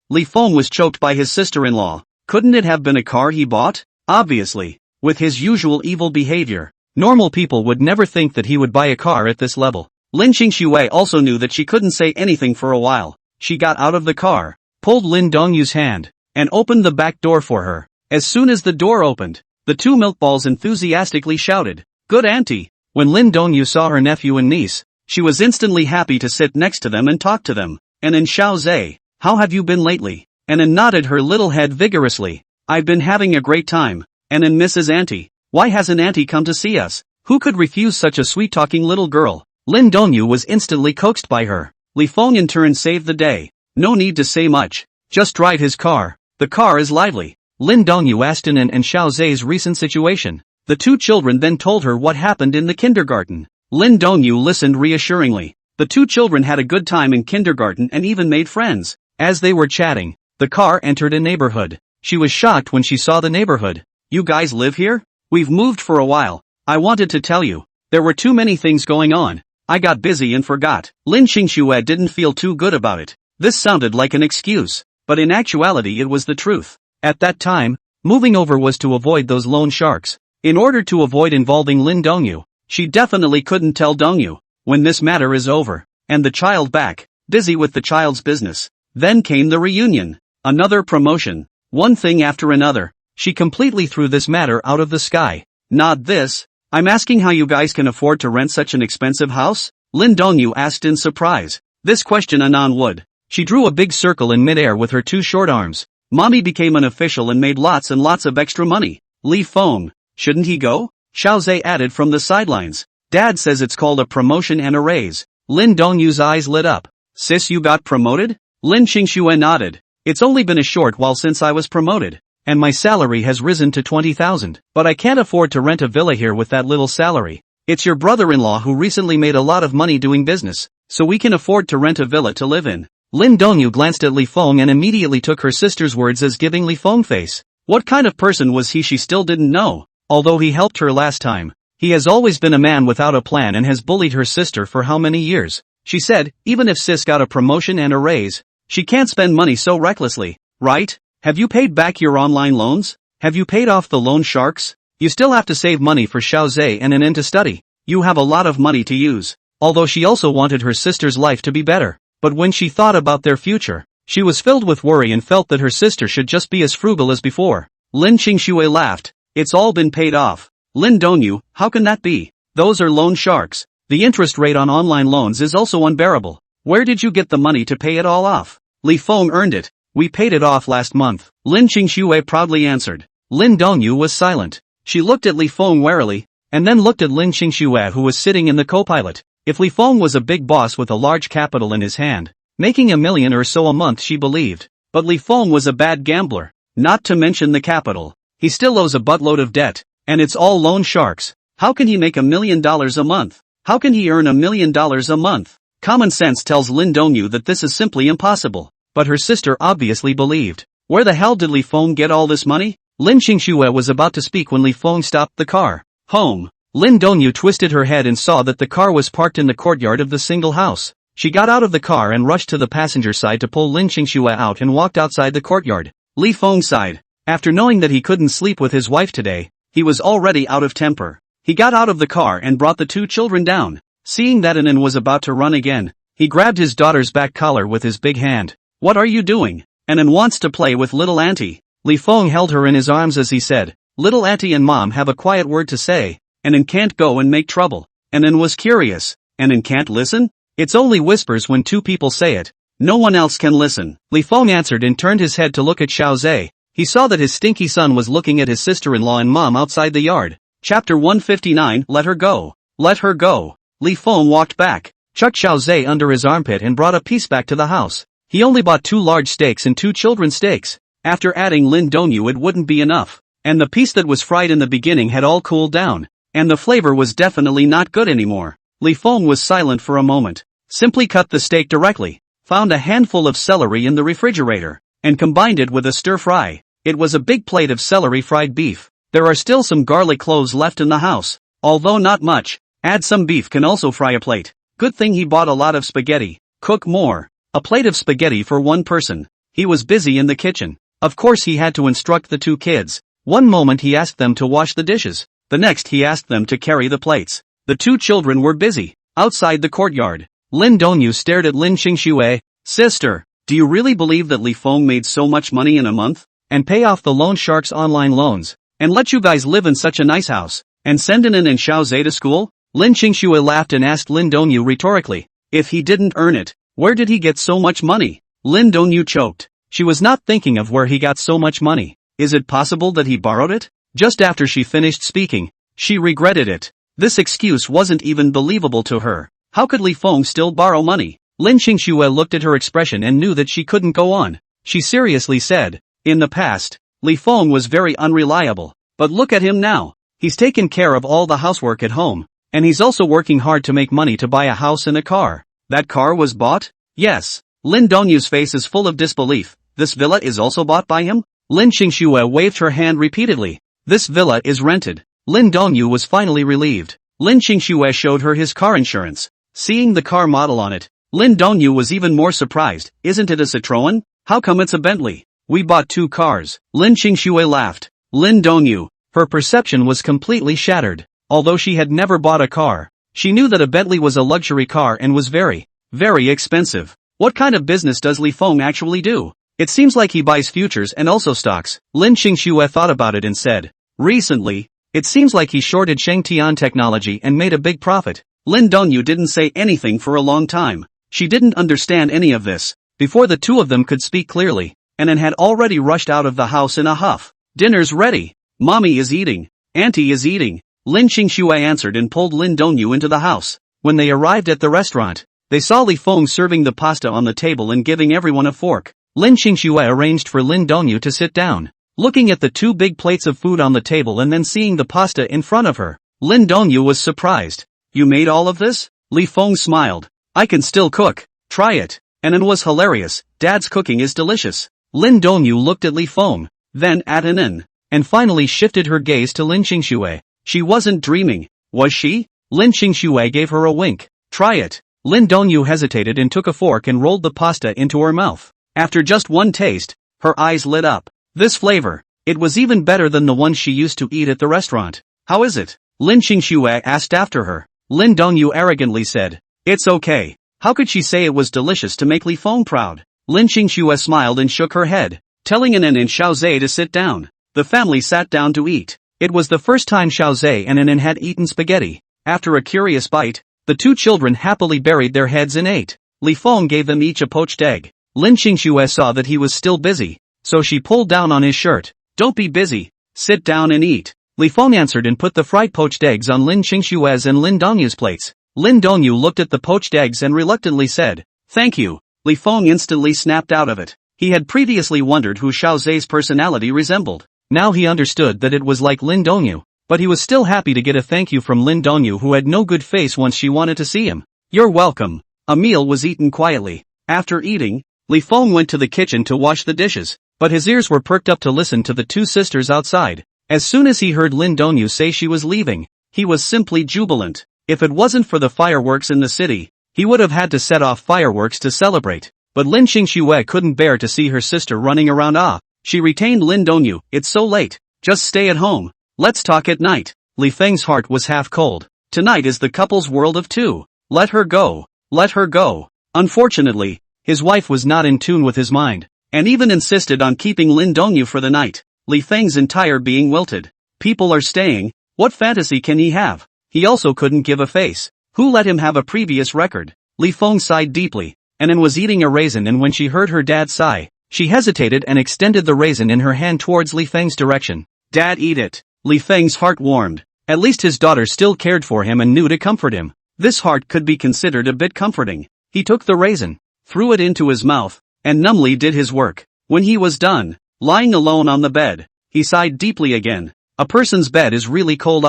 Li Feng was choked by his sister-in-law. Couldn't it have been a car he bought? Obviously. With his usual evil behavior, normal people would never think that he would buy a car at this level. Lin Xingxue also knew that she couldn't say anything for a while. She got out of the car, pulled Lin Dongyu's hand, and opened the back door for her. As soon as the door opened, the 2 milkballs enthusiastically shouted, Good auntie! When Lin Dongyu saw her nephew and niece, she was instantly happy to sit next to them and talk to them. And in Xiaozhe, how have you been lately? Anna nodded her little head vigorously. I've been having a great time. And in Mrs. Auntie, why hasn't Auntie come to see us? Who could refuse such a sweet-talking little girl? Lin Dongyu was instantly coaxed by her. Li Feng in turn saved the day. No need to say much. Just drive his car. The car is lively. Lin Dongyu asked Anan and Xiaozhe's recent situation. The 2 children then told her what happened in the kindergarten. Lin Dongyu listened reassuringly. The 2 children had a good time in kindergarten and even made friends. As they were chatting, the car entered a neighborhood. She was shocked when she saw the neighborhood. You guys live here? We've moved for a while. I wanted to tell you. There were too many things going on. I got busy and forgot. Lin Xingxue didn't feel too good about it. This sounded like an excuse, but in actuality it was the truth. At that time, moving over was to avoid those loan sharks. In order to avoid involving Lin Dongyu, she definitely couldn't tell Dongyu. When this matter is over, and the child back, busy with the child's business, then came the reunion. Another promotion. One thing after another. She completely threw this matter out of the sky. Not this. I'm asking how you guys can afford to rent such an expensive house? Lin Dongyu asked in surprise. This question Anan would. She drew a big circle in midair with her 2 short arms. Mommy became an official and made lots and lots of extra money. Li Feng, shouldn't he go? Xiaozhe added from the sidelines. Dad says it's called a promotion and a raise. Lin Dongyu's eyes lit up. Sis, you got promoted? Lin Xingxue nodded. It's only been a short while since I was promoted. And my salary has risen to 20,000. But I can't afford to rent a villa here with that little salary. It's your brother-in-law who recently made a lot of money doing business, so we can afford to rent a villa to live in. Lin Dongyu glanced at Li Feng and immediately took her sister's words as giving Li Feng face. What kind of person was he? She still didn't know. Although he helped her last time, he has always been a man without a plan and has bullied her sister for how many years? She said, even if sis got a promotion and a raise, she can't spend money so recklessly, right? Have you paid back your online loans? Have you paid off the loan sharks? You still have to save money for Xiaozhe and an end to study. You have a lot of money to use. Although she also wanted her sister's life to be better. But when she thought about their future, She was filled with worry and felt that her sister should just be as frugal as before. Lin Qingxue laughed. It's all been paid off. Lin Dongyu, how can that be? Those are loan sharks. The interest rate on online loans is also unbearable. Where did you get the money to pay it all off? Li Feng earned it. We paid it off last month. Lin Qingxue proudly answered. Lin Dongyu was silent. She looked at Li Feng warily, and then looked at Lin Qingxue who was sitting in the co-pilot. If Li Feng was a big boss with a large capital in his hand, making $1 million or so a month she believed. But Li Feng was a bad gambler, not to mention the capital. He still owes a buttload of debt, and it's all loan sharks. How can he make $1 million a month? How can he earn $1 million a month? Common sense tells Lin Dongyu that this is simply impossible. But her sister obviously believed. Where the hell did Li Feng get all this money? Lin Qingxue was about to speak when Li Feng stopped the car. Home. Lin Dongyu twisted her head and saw that the car was parked in the courtyard of the single house. She got out of the car and rushed to the passenger side to pull Lin Qingxue out and walked outside the courtyard. Li Feng sighed. After knowing that he couldn't sleep with his wife today, he was already out of temper. He got out of the car and brought the two children down. Seeing that Anan was about to run again, he grabbed his daughter's back collar with his big hand. What are you doing? Anan wants to play with little auntie. Li Feng held her in his arms as he said, little auntie and mom have a quiet word to say. Anan can't go and make trouble. Anan was curious. Anan can't listen? It's only whispers when two people say it. No one else can listen. Li Feng answered and turned his head to look at Xiao Zhe. He saw that his stinky son was looking at his sister-in-law and mom outside the yard. Chapter 159, Let her go. Let her go. Li Feng walked back, chucked Xiao Zhe under his armpit and brought a piece back to the house. He only bought 2 large steaks and 2 children's steaks. After adding Lin Dongyu it wouldn't be enough. And the piece that was fried in the beginning had all cooled down. And the flavor was definitely not good anymore. Li Feng was silent for a moment. Simply cut the steak directly, found a handful of celery in the refrigerator, and combined it with a stir-fry. It was a big plate of celery fried beef. There are still some garlic cloves left in the house, although not much. Add some beef can also fry a plate. Good thing he bought a lot of spaghetti. Cook more. A plate of spaghetti for one person. He was busy in the kitchen. Of course he had to instruct the 2 kids. One moment he asked them to wash the dishes. The next he asked them to carry the plates. The 2 children were busy. Outside the courtyard, Lin Dongyu stared at Lin Qingxue. Sister, do you really believe that Li Feng made so much money in a month? And pay off the loan sharks' online loans? And let you guys live in such a nice house? And send Anan and Xiao Zhe to school? Lin Qingxue laughed and asked Lin Dongyu rhetorically. If he didn't earn it, where did he get so much money? Lin Dongyu choked. She was not thinking of where he got so much money. Is it possible that he borrowed it? Just after she finished speaking, she regretted it. This excuse wasn't even believable to her. How could Li Feng still borrow money? Lin Qingxue looked at her expression and knew that she couldn't go on. She seriously said, in the past, Li Feng was very unreliable. But look at him now. He's taken care of all the housework at home. And he's also working hard to make money to buy a house and a car. That car was bought? Yes. Lin Dongyu's face is full of disbelief. This villa is also bought by him? Lin Qingxue waved her hand repeatedly. This villa is rented. Lin Dongyu was finally relieved. Lin Qingxue showed her his car insurance. Seeing the car model on it, Lin Dongyu was even more surprised. Isn't it a Citroën? How come it's a Bentley? We bought 2 cars. Lin Qingxue laughed. Lin Dongyu. Her perception was completely shattered. Although she had never bought a car, she knew that a Bentley was a luxury car and was very, very expensive. What kind of business does Li Feng actually do? It seems like he buys futures and also stocks. Lin Qingxue thought about it and said, recently, it seems like he shorted Shengtian Technology and made a big profit. Lin Dongyu didn't say anything for a long time. She didn't understand any of this. Before the 2 of them could speak clearly, Anan had already rushed out of the house in a huff. Dinner's ready. Mommy is eating. Auntie is eating. Lin Qingxue answered and pulled Lin Dongyu into the house. When they arrived at the restaurant, they saw Li Feng serving the pasta on the table and giving everyone a fork. Lin Qingxue arranged for Lin Dongyu to sit down. Looking at the 2 big plates of food on the table and then seeing the pasta in front of her, Lin Dongyu was surprised. You made all of this? Li Feng smiled. I can still cook. Try it. Anan was hilarious. Dad's cooking is delicious. Lin Dongyu looked at Li Feng, then at Anan, and finally shifted her gaze to Lin Qingxue. She wasn't dreaming, was she? Lin Qingxue gave her a wink. Try it. Lin Dongyu hesitated and took a fork and rolled the pasta into her mouth. After just one taste, her eyes lit up. This flavor, it was even better than the one she used to eat at the restaurant. How is it? Lin Qingxue asked after her. Lin Dongyu arrogantly said, it's okay. How could she say it was delicious to make Li Feng proud? Lin Qingxue smiled and shook her head, telling Anan and Xiaozhe to sit down. The family sat down to eat. It was the first time Xiaozhe and Anan had eaten spaghetti. After a curious bite, the two children happily buried their heads and ate. Li Feng gave them each a poached egg. Lin Qingxue saw that he was still busy, so she pulled down on his shirt. Don't be busy. Sit down and eat. Li Feng answered and put the fried poached eggs on Lin Qingxue's and Lin Dongyu's plates. Lin Dongyu looked at the poached eggs and reluctantly said, "Thank you." Li Feng instantly snapped out of it. He had previously wondered who Xiaozhe's personality resembled. Now he understood that it was like Lin Dongyu, but he was still happy to get a thank you from Lin Dongyu, who had no good face once she wanted to see him. "You're welcome." A meal was eaten quietly. After eating, Li Feng went to the kitchen to wash the dishes, but his ears were perked up to listen to the two sisters outside. As soon as he heard Lin Dongyu say she was leaving, he was simply jubilant. If it wasn't for the fireworks in the city, he would have had to set off fireworks to celebrate. But Lin Qingxue couldn't bear to see her sister running around. She retained Lin Dongyu. "It's so late. Just stay at home. Let's talk at night." Li Feng's heart was half cold. Tonight is the couple's world of two. Let her go. Let her go. Unfortunately, his wife was not in tune with his mind, and even insisted on keeping Lin Dongyu for the night. Li Feng's entire being wilted. People are staying. What fantasy can he have? He also couldn't give a face. Who let him have a previous record? Li Feng sighed deeply. Anan was eating a raisin, and when she heard her dad sigh, she hesitated and extended the raisin in her hand towards Li Feng's direction. "Dad, eat it." Li Feng's heart warmed. At least his daughter still cared for him and knew to comfort him. This heart could be considered a bit comforting. He took the raisin, threw it into his mouth, and numbly did his work. When he was done, lying alone on the bed, he sighed deeply again. A person's bed is really cold.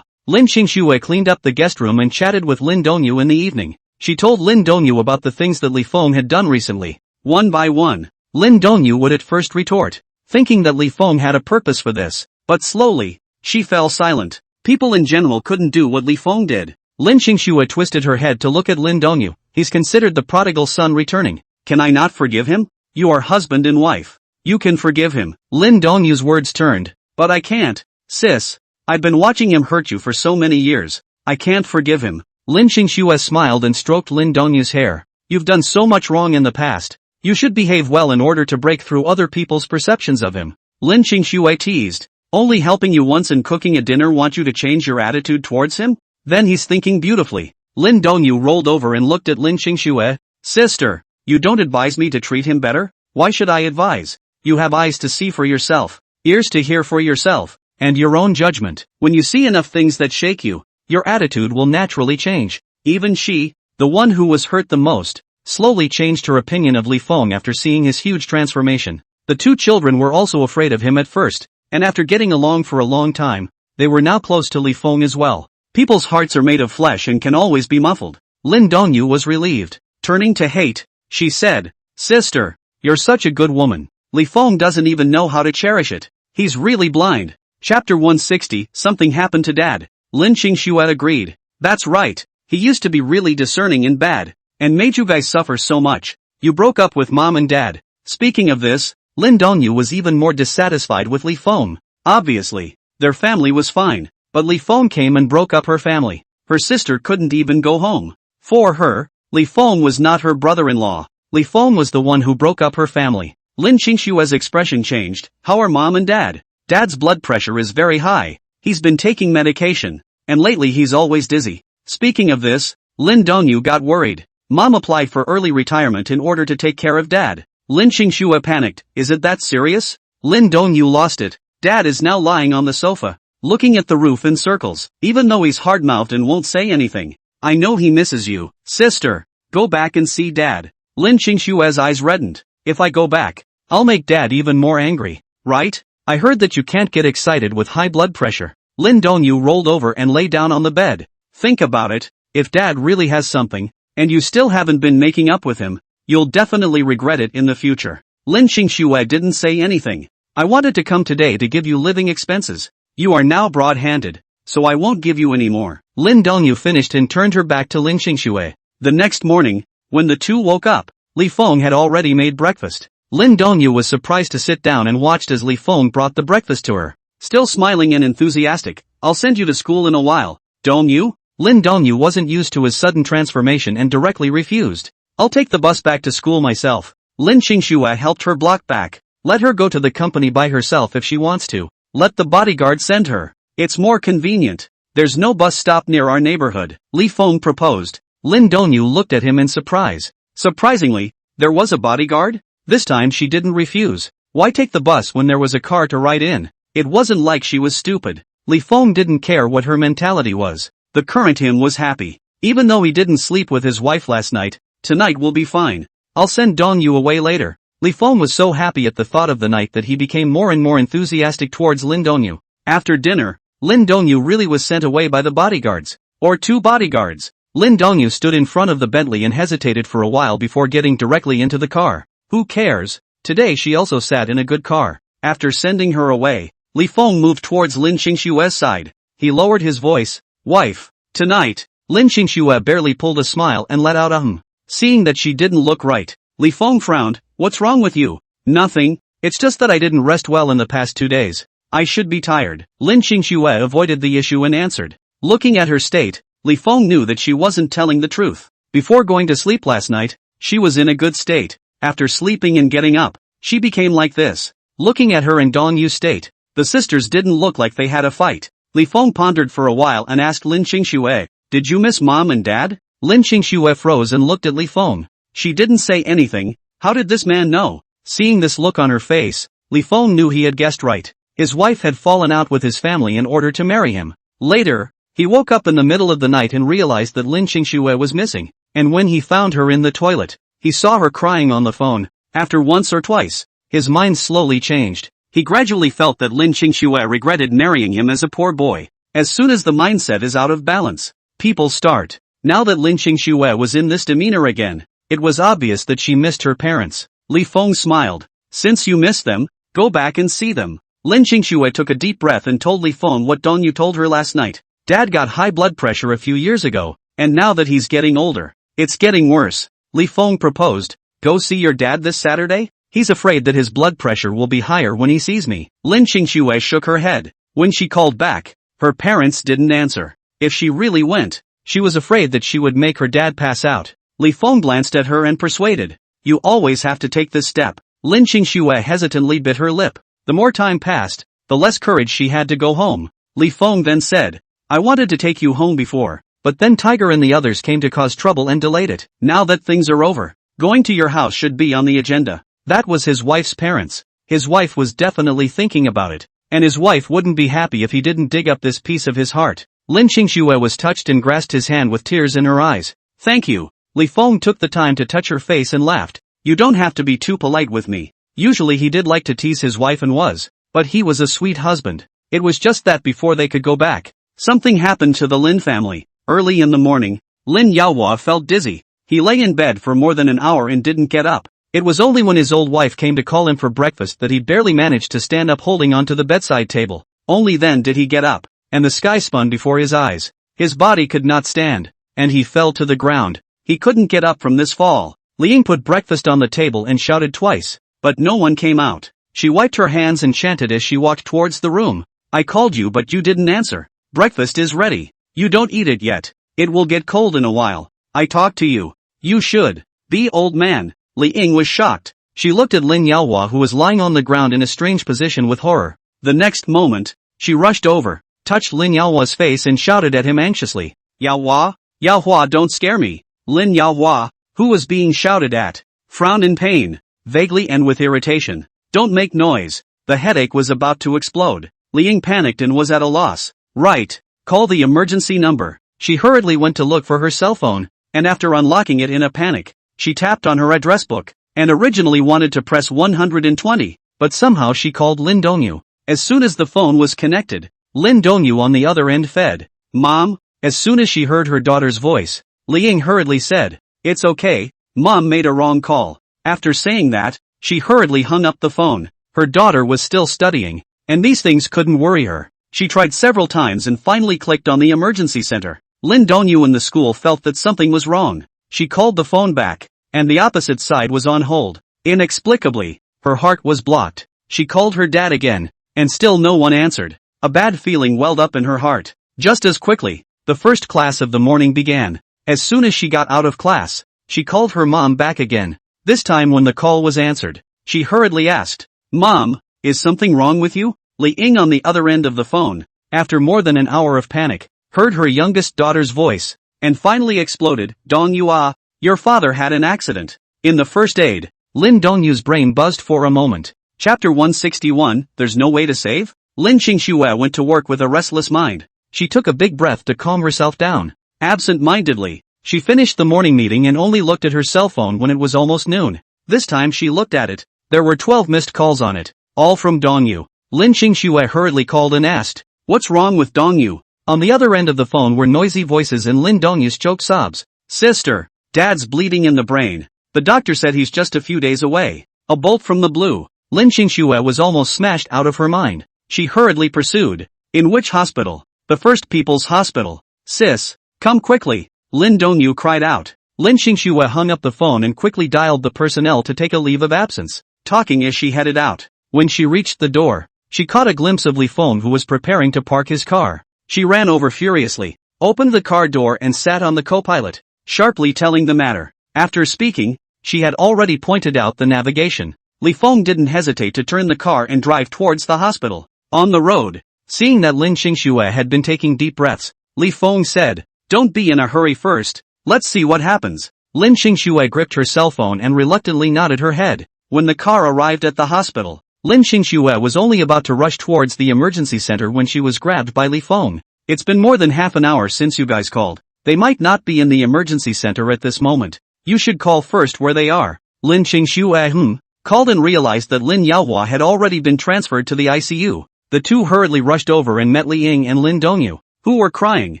Lin Qingxue cleaned up the guest room and chatted with Lin Dongyu in the evening. She told Lin Dongyu about the things that Li Feng had done recently. One by one, Lin Dongyu would at first retort, thinking that Li Feng had a purpose for this, but slowly, she fell silent. People in general couldn't do what Li Feng did. Lin Qingxue twisted her head to look at Lin Dongyu. He's considered the prodigal son returning. Can I not forgive him? You are husband and wife. You can forgive him. Lin Dongyu's words turned. But I can't. Sis, I've been watching him hurt you for so many years. I can't forgive him. Lin Qingxue smiled and stroked Lin Dongyu's hair. You've done so much wrong in the past. You should behave well in order to break through other people's perceptions of him. Lin Qingxue teased. Only helping you once and cooking a dinner want you to change your attitude towards him? Then he's thinking beautifully. Lin Dongyu rolled over and looked at Lin Qingxue. Sister, you don't advise me to treat him better? Why should I advise? You have eyes to see for yourself, ears to hear for yourself, and your own judgment. When you see enough things that shake you, your attitude will naturally change. Even she, the one who was hurt the most, slowly changed her opinion of Li Feng after seeing his huge transformation. The two children were also afraid of him at first, and after getting along for a long time, they were now close to Li Feng as well. People's hearts are made of flesh and can always be muffled. Lin Dongyu was relieved. Turning to Hate, she said, Sister, you're such a good woman. Li Feng doesn't even know how to cherish it. He's really blind. Chapter 160, Something Happened to Dad. Lin Qingxue agreed. That's right. He used to be really discerning and bad, and made you guys suffer so much. You broke up with Mom and Dad. Speaking of this, Lin Dongyu was even more dissatisfied with Li Feng. Obviously, their family was fine, but Li Feng came and broke up her family. Her sister couldn't even go home. For her, Li Feng was not her brother-in-law. Li Feng was the one who broke up her family. Lin Qingxue's expression changed. How are Mom and Dad? Dad's blood pressure is very high. He's been taking medication, and lately he's always dizzy. Speaking of this, Lin Dongyu got worried. Mom applied for early retirement in order to take care of Dad. Lin Qingxue panicked. Is it that serious? Lin Dongyu lost it. Dad is now lying on the sofa, looking at the roof in circles, even though he's hard-mouthed and won't say anything. I know he misses you. Sister, go back and see Dad. Lin Qingxue's eyes reddened. If I go back, I'll make Dad even more angry, right? I heard that you can't get excited with high blood pressure. Lin Dongyu rolled over and lay down on the bed. Think about it. If Dad really has something, and you still haven't been making up with him, you'll definitely regret it in the future. Lin Qingxue didn't say anything. I wanted to come today to give you living expenses. You are now broad-handed, so I won't give you any more. Lin Dongyu finished and turned her back to Lin Qingxue. The next morning, when the two woke up, Li Feng had already made breakfast. Lin Dongyu was surprised to sit down and watched as Li Feng brought the breakfast to her. Still smiling and enthusiastic, I'll send you to school in a while, don't you? Lin Dongyu wasn't used to his sudden transformation and directly refused. I'll take the bus back to school myself. Lin Qingxue helped her block back. Let her go to the company by herself if she wants to. Let the bodyguard send her. It's more convenient. There's no bus stop near our neighborhood. Li Feng proposed. Lin Dongyu looked at him in surprise. Surprisingly, there was a bodyguard? This time she didn't refuse. Why take the bus when there was a car to ride in? It wasn't like she was stupid. Li Feng didn't care what her mentality was. The current him was happy. Even though he didn't sleep with his wife last night, tonight will be fine. I'll send Dongyu away later. Li Feng was so happy at the thought of the night that he became more and more enthusiastic towards Lin Dongyu. After dinner, Lin Dongyu really was sent away by the bodyguards. Or 2 bodyguards. Lin Dongyu stood in front of the Bentley and hesitated for a while before getting directly into the car. Who cares? Today she also sat in a good car. After sending her away, Li Feng moved towards Lin Qingxue's side. He lowered his voice. Wife, tonight. Lin Qingxue barely pulled a smile and let out a Seeing that she didn't look right, Li Feng frowned. What's wrong with you? Nothing. It's just that I didn't rest well in the past 2 days. I should be tired. Lin Qingxue avoided the issue and answered. Looking at her state, Li Feng knew that she wasn't telling the truth. Before going to sleep last night, she was in a good state. After sleeping and getting up, she became like this. Looking at her in Dongyu's state, the sisters didn't look like they had a fight. Li Feng pondered for a while and asked Lin Qingxue, did you miss mom and dad? Lin Qingxue froze and looked at Li Feng. She didn't say anything. How did this man know? Seeing this look on her face, Li Feng knew he had guessed right. His wife had fallen out with his family in order to marry him. Later, he woke up in the middle of the night and realized that Lin Qingxue was missing. And when he found her in the toilet, he saw her crying on the phone. After once or twice, his mind slowly changed. He gradually felt that Lin Qingxue regretted marrying him as a poor boy. As soon as the mindset is out of balance, people start. Now that Lin Qingxue was in this demeanor again, it was obvious that she missed her parents. Li Feng smiled. Since you miss them, go back and see them. Lin Qingxue took a deep breath and told Li Feng what Dongyu told her last night. Dad got high blood pressure a few years ago, and now that he's getting older, it's getting worse. Li Feng proposed. Go see your dad this Saturday? He's afraid that his blood pressure will be higher when he sees me. Lin Qingxue shook her head. When she called back, her parents didn't answer. If she really went, she was afraid that she would make her dad pass out. Li Feng glanced at her and persuaded. You always have to take this step. Lin Qingxue hesitantly bit her lip. The more time passed, the less courage she had to go home. Li Feng then said, I wanted to take you home before, but then Tiger and the others came to cause trouble and delayed it. Now that things are over, going to your house should be on the agenda. That was his wife's parents. His wife was definitely thinking about it, and his wife wouldn't be happy if he didn't dig up this piece of his heart. Lin Qingxue was touched and grasped his hand with tears in her eyes. Thank you. Li Feng took the time to touch her face and laughed. You don't have to be too polite with me. Usually he did like to tease his wife and was, but he was a sweet husband. It was just that before they could go back, something happened to the Lin family. Early in the morning, Lin Yaohua felt dizzy. He lay in bed for more than an hour and didn't get up. It was only when his old wife came to call him for breakfast that he barely managed to stand up holding onto the bedside table. Only then did he get up, and the sky spun before his eyes. His body could not stand, and he fell to the ground. He couldn't get up from this fall. Liang put breakfast on the table and shouted twice, but no one came out. She wiped her hands and chanted as she walked towards the room. I called you but you didn't answer. Breakfast is ready. You don't eat it yet. It will get cold in a while. I talked to you. You should be old man. Li Ying was shocked. She looked at Lin Yaohua who was lying on the ground in a strange position with horror. The next moment, she rushed over, touched Lin Yaohua's face and shouted at him anxiously. Yaohua? Yaohua, don't scare me. Lin Yaohua, who was being shouted at, frowned in pain, vaguely and with irritation. Don't make noise. The headache was about to explode. Li Ying panicked and was at a loss. Right. Call the emergency number. She hurriedly went to look for her cell phone, and after unlocking it in a panic, she tapped on her address book, and originally wanted to press 120, but somehow she called Lin Dongyu. As soon as the phone was connected, Lin Dongyu on the other end fed. Mom? As soon as she heard her daughter's voice, Li Ying hurriedly said, It's okay, Mom made a wrong call. After saying that, she hurriedly hung up the phone. Her daughter was still studying, and these things couldn't worry her. She tried several times and finally clicked on the emergency center. Lin Dongyu in the school felt that something was wrong. She called the phone back, and the opposite side was on hold. Inexplicably, her heart was blocked. She called her dad again, and still no one answered. A bad feeling welled up in her heart. Just as quickly, the first class of the morning began. As soon as she got out of class, she called her mom back again. This time when the call was answered, she hurriedly asked, "Mom, is something wrong with you?" Li Ying on the other end of the phone, after more than an hour of panic, heard her youngest daughter's voice, and finally exploded, "Dongyua, your father had an accident." In the first aid, Lin Dongyu's brain buzzed for a moment. Chapter 161, There's No Way to Save? Lin Qingxue went to work with a restless mind. She took a big breath to calm herself down. Absent-mindedly, she finished the morning meeting and only looked at her cell phone when it was almost noon. This time she looked at it. There were 12 missed calls on it, all from Dongyu. Lin Qingxue hurriedly called and asked, "What's wrong with Dongyu?" On the other end of the phone were noisy voices and Lin Dongyu's choked sobs. "Sister, Dad's bleeding in the brain. The doctor said he's just a few days away." A bolt from the blue. Lin Qingxue was almost smashed out of her mind. She hurriedly pursued. "In which hospital?" "The First People's Hospital." "Sis, come quickly," Lin Dongyu cried out. Lin Qingxue hung up the phone and quickly dialed the personnel to take a leave of absence, talking as she headed out. When she reached the door, she caught a glimpse of Li Feng, who was preparing to park his car. She ran over furiously, opened the car door and sat on the co-pilot, sharply telling the matter. After speaking, she had already pointed out the navigation. Li Feng didn't hesitate to turn the car and drive towards the hospital. On the road, seeing that Lin Qingxue had been taking deep breaths, Li Feng said, "Don't be in a hurry first, let's see what happens." Lin Qingxue gripped her cell phone and reluctantly nodded her head. When the car arrived at the hospital, Lin Qingxue was only about to rush towards the emergency center when she was grabbed by Li Feng. "It's been more than half an hour since you guys called. They might not be in the emergency center at this moment. You should call first where they are." Lin Qingxue called and realized that Lin Yaohua had already been transferred to the ICU. The two hurriedly rushed over and met Li Ying and Lin Dongyu, who were crying,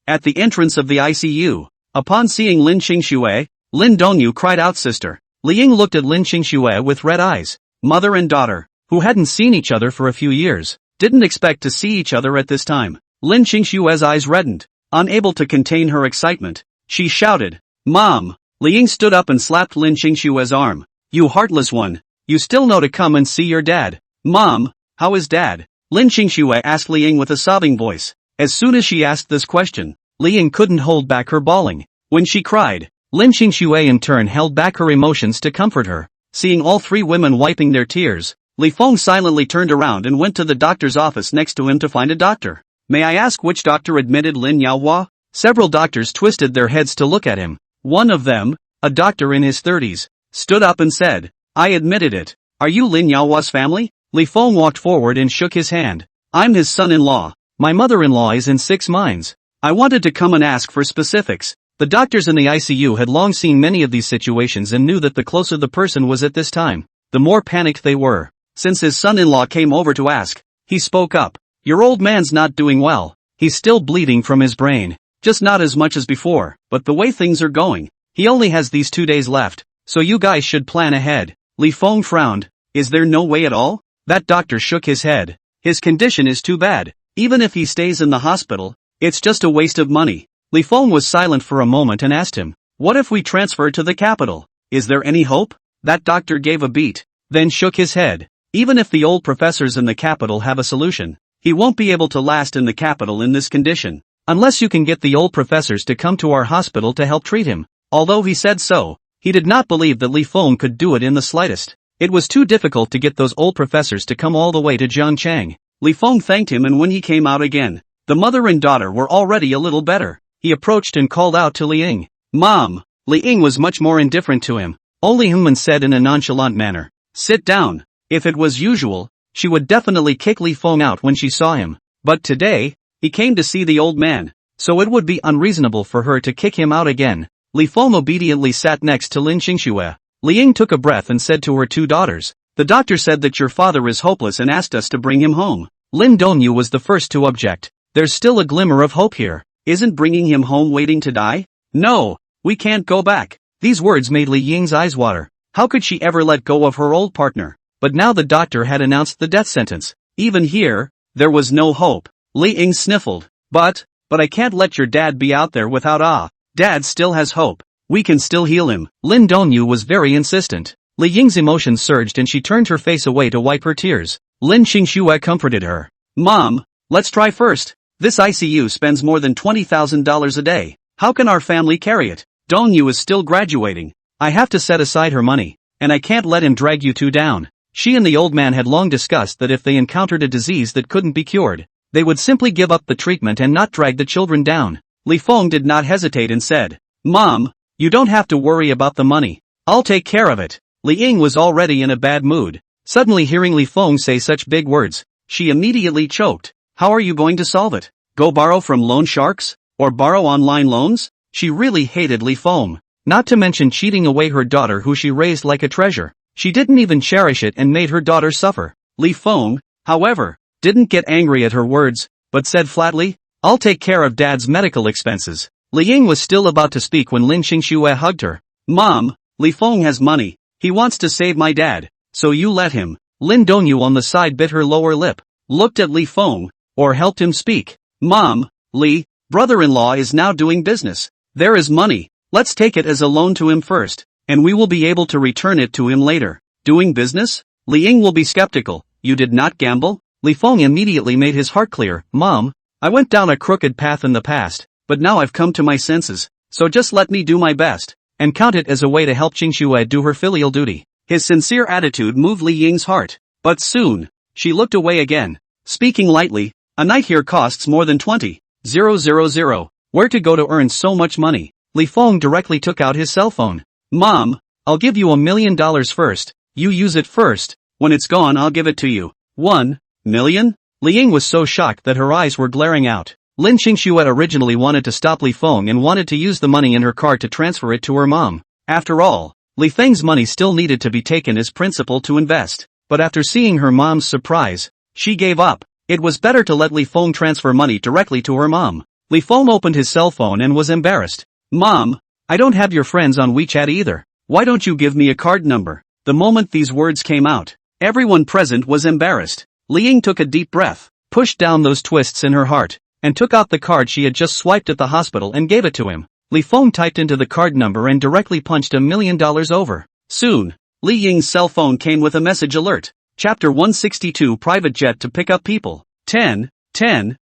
at the entrance of the ICU. Upon seeing Lin Qingxue, Lin Dongyu cried out, "Sister." Li Ying looked at Lin Qingxue with red eyes. Mother and daughter, who hadn't seen each other for a few years, didn't expect to see each other at this time. Lin Qingxue's eyes reddened. Unable to contain her excitement, she shouted, "Mom!" Li Ying stood up and slapped Lin Qingxue's arm. "You heartless one! You still know to come and see your dad." "Mom, how is Dad?" Lin Qingxue asked Li Ying with a sobbing voice. As soon as she asked this question, Li Ying couldn't hold back her bawling. When she cried, Lin Qingxue in turn held back her emotions to comfort her. Seeing all three women wiping their tears, Li Feng silently turned around and went to the doctor's office next to him to find a doctor. "May I ask which doctor admitted Lin Yaohua?" Several doctors twisted their heads to look at him. One of them, a doctor in his 30s, stood up and said, "I admitted it. Are you Lin Yaohua's family?" Li Feng walked forward and shook his hand. "I'm his son-in-law. My mother-in-law is in 6 mines. I wanted to come and ask for specifics." The doctors in the ICU had long seen many of these situations and knew that the closer the person was at this time, the more panicked they were. Since his son-in-law came over to ask, he spoke up. "Your old man's not doing well. He's still bleeding from his brain. Just not as much as before, but the way things are going, he only has these 2 days left, so you guys should plan ahead." Li Feng frowned. "Is there no way at all?" That doctor shook his head. "His condition is too bad. Even if he stays in the hospital, it's just a waste of money." Li Feng was silent for a moment and asked him, "What if we transfer to the capital? Is there any hope?" That doctor gave a beat, then shook his head. "Even if the old professors in the capital have a solution, he won't be able to last in the capital in this condition, unless you can get the old professors to come to our hospital to help treat him." Although he said so, he did not believe that Li Feng could do it in the slightest. It was too difficult to get those old professors to come all the way to Jiangchang. Li Feng thanked him, and when he came out again, the mother and daughter were already a little better. He approached and called out to Li Ying, "Mom!" Li Ying was much more indifferent to him. Only and said in a nonchalant manner, "Sit down." If it was usual, she would definitely kick Li Feng out when she saw him. But today, he came to see the old man, so it would be unreasonable for her to kick him out again. Li Feng obediently sat next to Lin Qingxue. Li Ying took a breath and said to her 2 daughters, "The doctor said that your father is hopeless and asked us to bring him home." Lin Dongyu was the first to object. "There's still a glimmer of hope here. Isn't bringing him home waiting to die? No, we can't go back." These words made Li Ying's eyes water. How could she ever let go of her old partner? But now the doctor had announced the death sentence. Even here, there was no hope. Li Ying sniffled. But I can't let your dad be out there without Dad still has hope. We can still heal him." Lin Dongyu was very insistent. Li Ying's emotions surged and she turned her face away to wipe her tears. Lin Qingxue comforted her. "Mom, let's try first. This ICU spends more than $20,000 a day. How can our family carry it? Dongyu is still graduating. I have to set aside her money. and I can't let him drag you two down. She and the old man had long discussed that if they encountered a disease that couldn't be cured, they would simply give up the treatment and not drag the children down. Li Feng did not hesitate and said, "Mom, you don't have to worry about the money. I'll take care of it." Li Ying was already in a bad mood. Suddenly hearing Li Feng say such big words, she immediately choked. How are you going to solve it? Go borrow from loan sharks? Or borrow online loans? She really hated Li Feng. Not to mention cheating away her daughter who she raised like a treasure. She didn't even cherish it and made her daughter suffer. Li Feng, however, didn't get angry at her words, but said flatly, "I'll take care of Dad's medical expenses." Li Ying was still about to speak when Lin Xingxue hugged her. "Mom, Li Feng has money. He wants to save my dad, so you let him." Lin Dongyu on the side bit her lower lip, looked at Li Feng, or helped him speak. "Mom, Li, brother-in-law is now doing business. There is money. Let's take it as a loan to him first, and we will be able to return it to him later." Doing business? Li Ying will be skeptical. "You did not gamble?" Li Feng immediately made his heart clear. "Mom, I went down a crooked path in the past, but now I've come to my senses, so just let me do my best, and count it as a way to help Xingxue do her filial duty." His sincere attitude moved Li Ying's heart, but soon, she looked away again. Speaking lightly, "A night here costs more than 20,000. Where to go to earn so much money?" Li Feng directly took out his cell phone. "Mom, I'll give you $1 million first. You use it first. When it's gone I'll give it to you." 1 million? Li Ying was so shocked that her eyes were glaring out. Lin Xingxue originally wanted to stop Li Feng and wanted to use the money in her card to transfer it to her mom. After all, Li Feng's money still needed to be taken as principal to invest. But after seeing her mom's surprise, she gave up. It was better to let Li Feng transfer money directly to her mom. Li Feng opened his cell phone and was embarrassed. "Mom, I don't have your friends on WeChat either. Why don't you give me a card number?" The moment these words came out, everyone present was embarrassed. Li Ying took a deep breath, pushed down those twists in her heart, and took out the card she had just swiped at the hospital and gave it to him. Li Feng typed into the card number and directly punched $1 million over. Soon, Li Ying's cell phone came with a message alert. Chapter 162 Private Jet to Pick Up People. 10,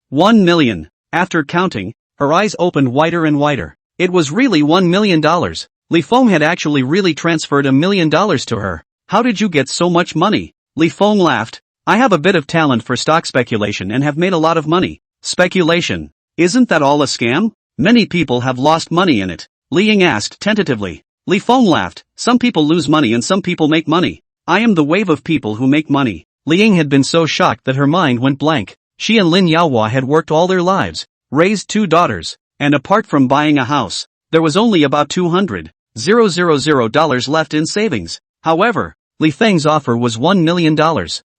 1 million. After counting, her eyes opened wider and wider. It was really $1 million. Li Feng had actually really transferred $1 million to her. "How did you get so much money?" Li Feng laughed. "I have a bit of talent for stock speculation and have made a lot of money." "Speculation? Isn't that all a scam? Many people have lost money in it," Li Ying asked tentatively. Li Feng laughed. "Some people lose money and some people make money. I am the wave of people who make money." Li Ying had been so shocked that her mind went blank. She and Lin Yaohua had worked all their lives, raised 2 daughters, and apart from buying a house, there was only about $200,000 left in savings. However, Li Feng's offer was $1 million.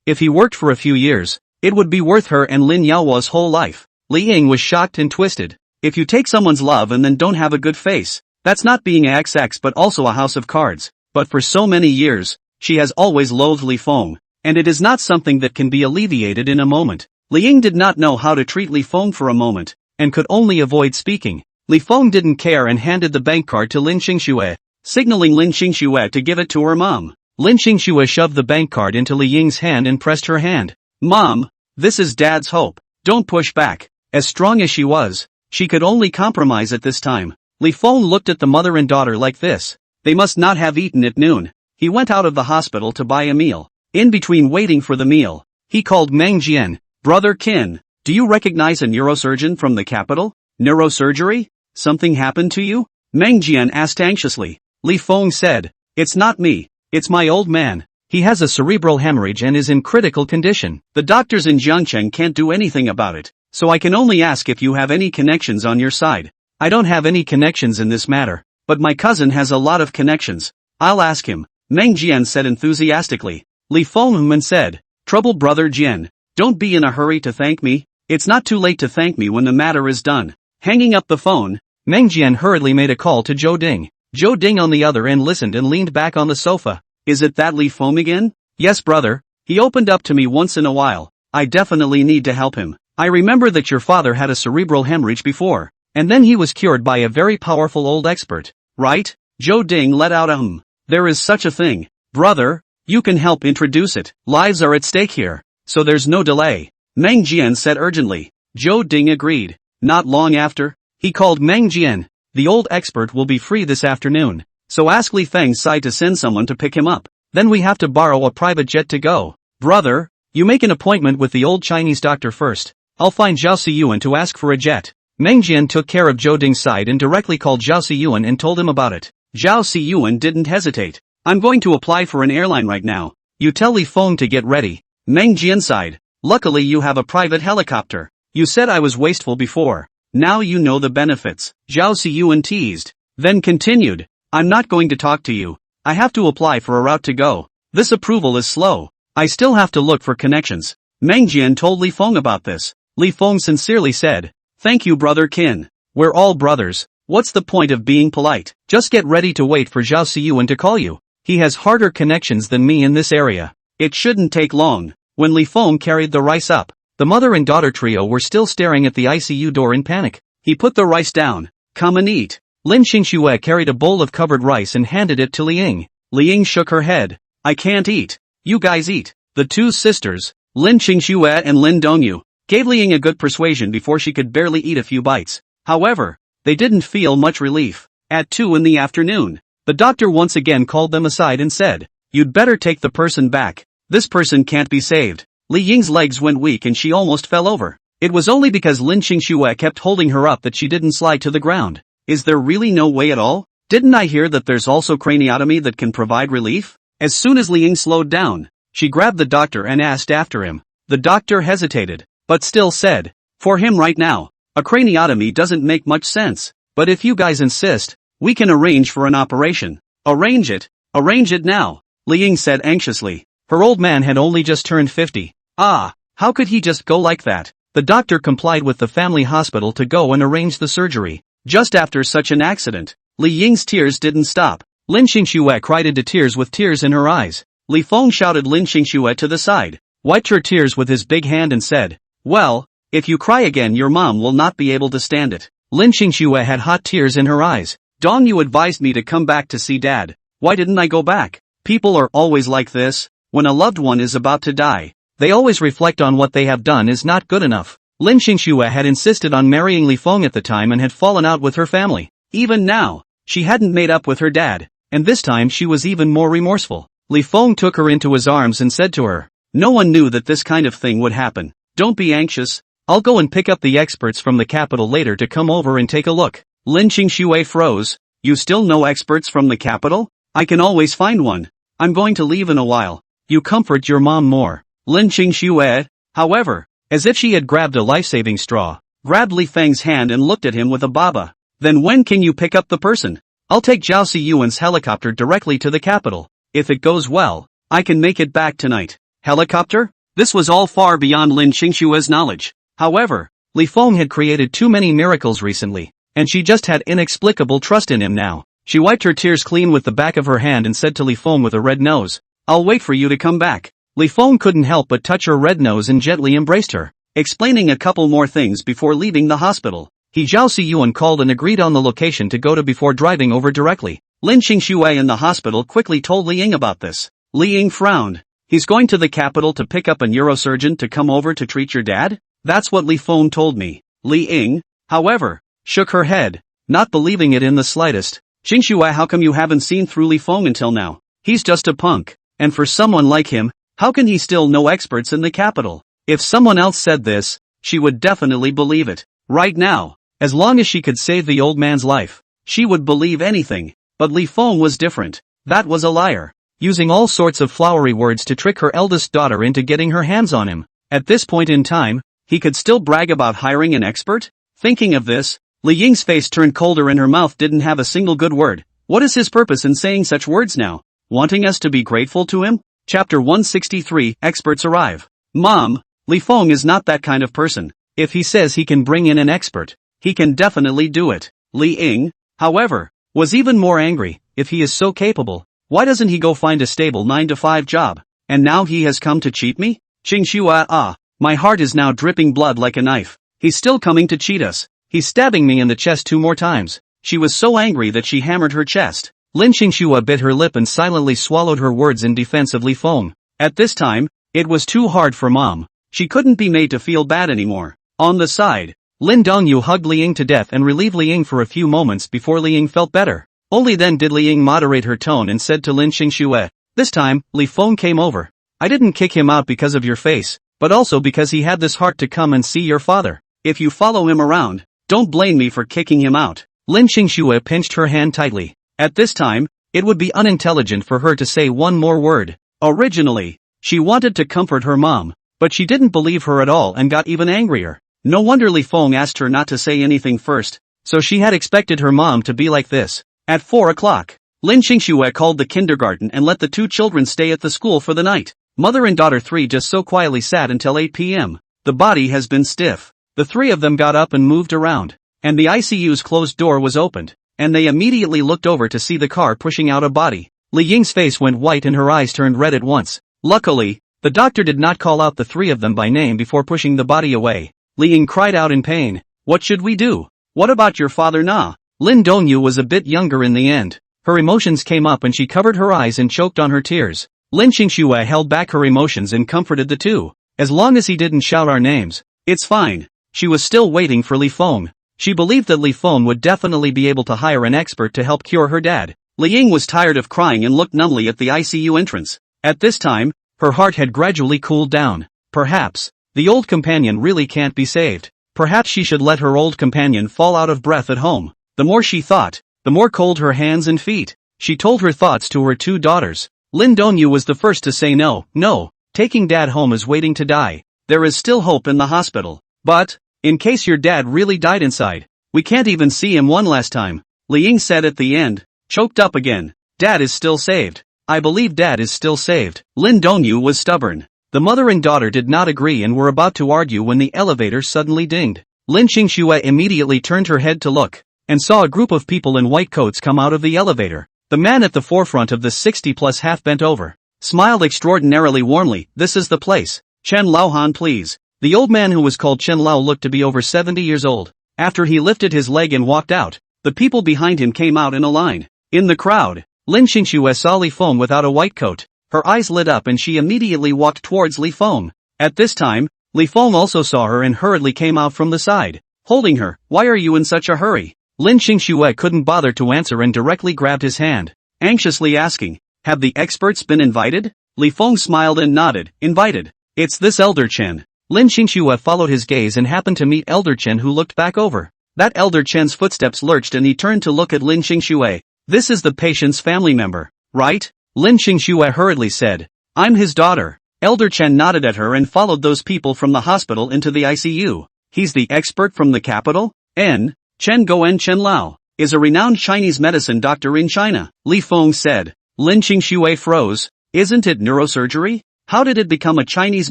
If he worked for a few years, it would be worth her and Lin Yaohua's whole life. Li Ying was shocked and twisted. If you take someone's love and then don't have a good face, that's not being a XX but also a house of cards. But for so many years, she has always loathed Li Feng, and it is not something that can be alleviated in a moment. Li Ying did not know how to treat Li Feng for a moment, and could only avoid speaking. Li Feng didn't care and handed the bank card to Lin Xingxue, signaling Lin Xingxue to give it to her mom. Lin Xingxue shoved the bank card into Li Ying's hand and pressed her hand. "Mom, this is Dad's hope. Don't push back." As strong as she was, she could only compromise at this time. Li Feng looked at the mother and daughter like this. They must not have eaten at noon. He went out of the hospital to buy a meal. In between waiting for the meal, he called Meng Jian. "Brother Qin, do you recognize a neurosurgeon from the capital?" "Neurosurgery? Something happened to you?" Meng Jian asked anxiously. Li Feng said, "It's not me. It's my old man. He has a cerebral hemorrhage and is in critical condition. The doctors in Jiangcheng can't do anything about it, so I can only ask if you have any connections on your side." "I don't have any connections in this matter, but my cousin has a lot of connections. I'll ask him," Meng Jian said enthusiastically. Li Feng said, "Trouble brother Jian, don't be in a hurry to thank me. It's not too late to thank me when the matter is done." Hanging up the phone, Meng Jian hurriedly made a call to Zhou Ding. Zhou Ding on the other end listened and leaned back on the sofa. "Is it that Li Feng again?" "Yes brother, he opened up to me once in a while. I definitely need to help him. I remember that your father had a cerebral hemorrhage before, and then he was cured by a very powerful old expert, right?" Zhou Ding let out a "There is such a thing. Brother, you can help introduce it. Lives are at stake here, so there's no delay," Meng Jian said urgently. Zhou Ding agreed. Not long after, he called Meng Jian. "The old expert will be free this afternoon. so ask Li Feng's side to send someone to pick him up. Then we have to borrow a private jet to go. Brother, you make an appointment with the old Chinese doctor first. I'll find Zhao Siyuan to ask for a jet. Meng Jian took care of Zhou Ding's side and directly called Zhao Siyuan and told him about it. Zhao Siyuan didn't hesitate. I'm going to apply for an airline right now. You tell Li Feng to get ready. Meng Jian sighed. Luckily you have a private helicopter. You said I was wasteful before. Now you know the benefits. Zhao Siyuan teased. Then continued. I'm not going to talk to you. I have to apply for a route to go. This approval is slow. I still have to look for connections. Meng Jian told Li Feng about this. Li Feng sincerely said, thank you brother Qin. We're all brothers. What's the point of being polite? Just get ready to wait for Zhao Siyuan to call you. He has harder connections than me in this area. It shouldn't take long. When Li Feng carried the rice up, the mother and daughter trio were still staring at the ICU door in panic. He put the rice down. Come and eat. Lin Xingxue carried a bowl of covered rice and handed it to Li Ying. Li Ying shook her head. I can't eat. You guys eat. The two sisters, Lin Xingxue and Lin Dongyu, gave Li Ying a good persuasion before she could barely eat a few bites. However, they didn't feel much relief. At 2 in the afternoon, the doctor once again called them aside and said, you'd better take the person back. This person can't be saved. Li Ying's legs went weak and she almost fell over. It was only because Lin Xingxue kept holding her up that she didn't slide to the ground. Is there really no way at all? Didn't I hear that there's also craniotomy that can provide relief? As soon as Li Ying slowed down, she grabbed the doctor and asked after him. The doctor hesitated, but still said, for him right now, a craniotomy doesn't make much sense. But if you guys insist, we can arrange for an operation. Arrange it now, Li Ying said anxiously. Her old man had only just turned 50. How could he just go like that? The doctor complied with the family hospital to go and arrange the surgery. Just after such an accident, Li Ying's tears didn't stop. Lin Xingxue cried into tears with tears in her eyes. Li Feng shouted Lin Xingxue to the side, wiped her tears with his big hand and said, well, if you cry again your mom will not be able to stand it. Lin Xingxue had hot tears in her eyes. Dong, you advised me to come back to see dad. Why didn't I go back? People are always like this. When a loved one is about to die, they always reflect on what they have done is not good enough. Lin Xingxue had insisted on marrying Li Feng at the time and had fallen out with her family. Even now, she hadn't made up with her dad, and this time she was even more remorseful. Li Feng took her into his arms and said to her, no one knew that this kind of thing would happen. Don't be anxious. I'll go and pick up the experts from the capital later to come over and take a look. Lin Xingxue froze. You still know experts from the capital? I can always find one. I'm going to leave in a while. You comfort your mom more. Lin Xingxue, however, as if she had grabbed a life-saving straw, grabbed Li Feng's hand and looked at him with a baba. Then when can you pick up the person? I'll take Zhao Siyuan's helicopter directly to the capital. If it goes well, I can make it back tonight. Helicopter? This was all far beyond Lin Xingxue's knowledge. However, Li Feng had created too many miracles recently, and she just had inexplicable trust in him now. She wiped her tears clean with the back of her hand and said to Li Feng with a red nose, I'll wait for you to come back. Li Feng couldn't help but touch her red nose and gently embraced her, explaining a couple more things before leaving the hospital. Zhao Siyuan called and agreed on the location to go to before driving over directly. Lin Xingxue in the hospital quickly told Li Ying about this. Li Ying frowned. He's going to the capital to pick up a neurosurgeon to come over to treat your dad? That's what Li Feng told me. Li Ying, however, shook her head, not believing it in the slightest. Xingxue, how come you haven't seen through Li Feng until now? He's just a punk, and for someone like him, how can he still know experts in the capital? If someone else said this, she would definitely believe it. Right now, as long as she could save the old man's life, she would believe anything. But Li Feng was different. That was a liar, using all sorts of flowery words to trick her eldest daughter into getting her hands on him. At this point in time, he could still brag about hiring an expert? Thinking of this, Li Ying's face turned colder and her mouth didn't have a single good word. What is his purpose in saying such words now? Wanting us to be grateful to him? Chapter 163, Experts Arrive. Mom, Li Feng is not that kind of person. If he says he can bring in an expert, he can definitely do it. Li Ying, however, was even more angry. If he is so capable, why doesn't he go find a stable 9-to-5 job? And now he has come to cheat me? Xingxue, my heart is now dripping blood like a knife. He's still coming to cheat us. He's stabbing me in the chest 2 more times. She was so angry that she hammered her chest. Lin Xingxue bit her lip and silently swallowed her words in defense of Li Feng. At this time, it was too hard for Mom. She couldn't be made to feel bad anymore. On the side, Lin Dongyu hugged Li Ying to death and relieved Li Ying for a few moments before Li Ying felt better. Only then did Li Ying moderate her tone and said to Lin Xingxue, "This time, Li Feng came over. I didn't kick him out because of your face, but also because he had this heart to come and see your father. If you follow him around, don't blame me for kicking him out." Lin Xingxue pinched her hand tightly. At this time, it would be unintelligent for her to say one more word. Originally, she wanted to comfort her mom, but she didn't believe her at all and got even angrier. No wonder Li Feng asked her not to say anything first, so she had expected her mom to be like this. At 4 o'clock, Lin Xingxue called the kindergarten and let the two children stay at the school for the night. Mother and daughter 3 just so quietly sat until 8 p.m. The body has been stiff. The 3 of them got up and moved around, and the ICU's closed door was opened, and they immediately looked over to see the car pushing out a body. Li Ying's face went white and her eyes turned red at once. Luckily, the doctor did not call out the 3 of them by name before pushing the body away. Li Ying cried out in pain. "What should we do? What about your father Na?" Lin Dongyu was a bit younger in the end. Her emotions came up and she covered her eyes and choked on her tears. Lin Xingxue held back her emotions and comforted the two. "As long as he didn't shout our names, it's fine." She was still waiting for Li Feng. She believed that Li Feng would definitely be able to hire an expert to help cure her dad. Li Ying was tired of crying and looked numbly at the ICU entrance. At this time, her heart had gradually cooled down. Perhaps the old companion really can't be saved. Perhaps she should let her old companion fall out of breath at home. The more she thought, the more cold her hands and feet. She told her thoughts to her 2 daughters. Lin Dongyu was the first to say no, taking dad home is waiting to die. There is still hope in the hospital. But, in case your dad really died inside, we can't even see him one last time. Li Ying said at the end, choked up again. Dad is still saved. I believe dad is still saved. Lin Dongyu was stubborn. The mother and daughter did not agree and were about to argue when the elevator suddenly dinged. Lin Xingxue immediately turned her head to look, and saw a group of people in white coats come out of the elevator. The man at the forefront of the 60-plus half bent over, smiled extraordinarily warmly. "This is the place. Chen Laohan, please." The old man, who was called Chen Lao, looked to be over 70 years old. After he lifted his leg and walked out, the people behind him came out in a line. In the crowd, Lin Xingxue saw Li Feng without a white coat. Her eyes lit up and she immediately walked towards Li Feng. At this time, Li Feng also saw her and hurriedly came out from the side, holding her. "Why are you in such a hurry?" Lin Xingxue couldn't bother to answer and directly grabbed his hand, anxiously asking, "Have the experts been invited?" Li Feng smiled and nodded. "Invited. It's this Elder Chen." Lin Xingxue followed his gaze and happened to meet Elder Chen, who looked back over. That Elder Chen's footsteps lurched and he turned to look at Lin Xingxue. "This is the patient's family member, right?" Lin Xingxue hurriedly said. "I'm his daughter." Elder Chen nodded at her and followed those people from the hospital into the ICU. "He's the expert from the capital? Chen Goen Chen Lao is a renowned Chinese medicine doctor in China," Li Feng said. Lin Xingxue froze. "Isn't it neurosurgery? How did it become a Chinese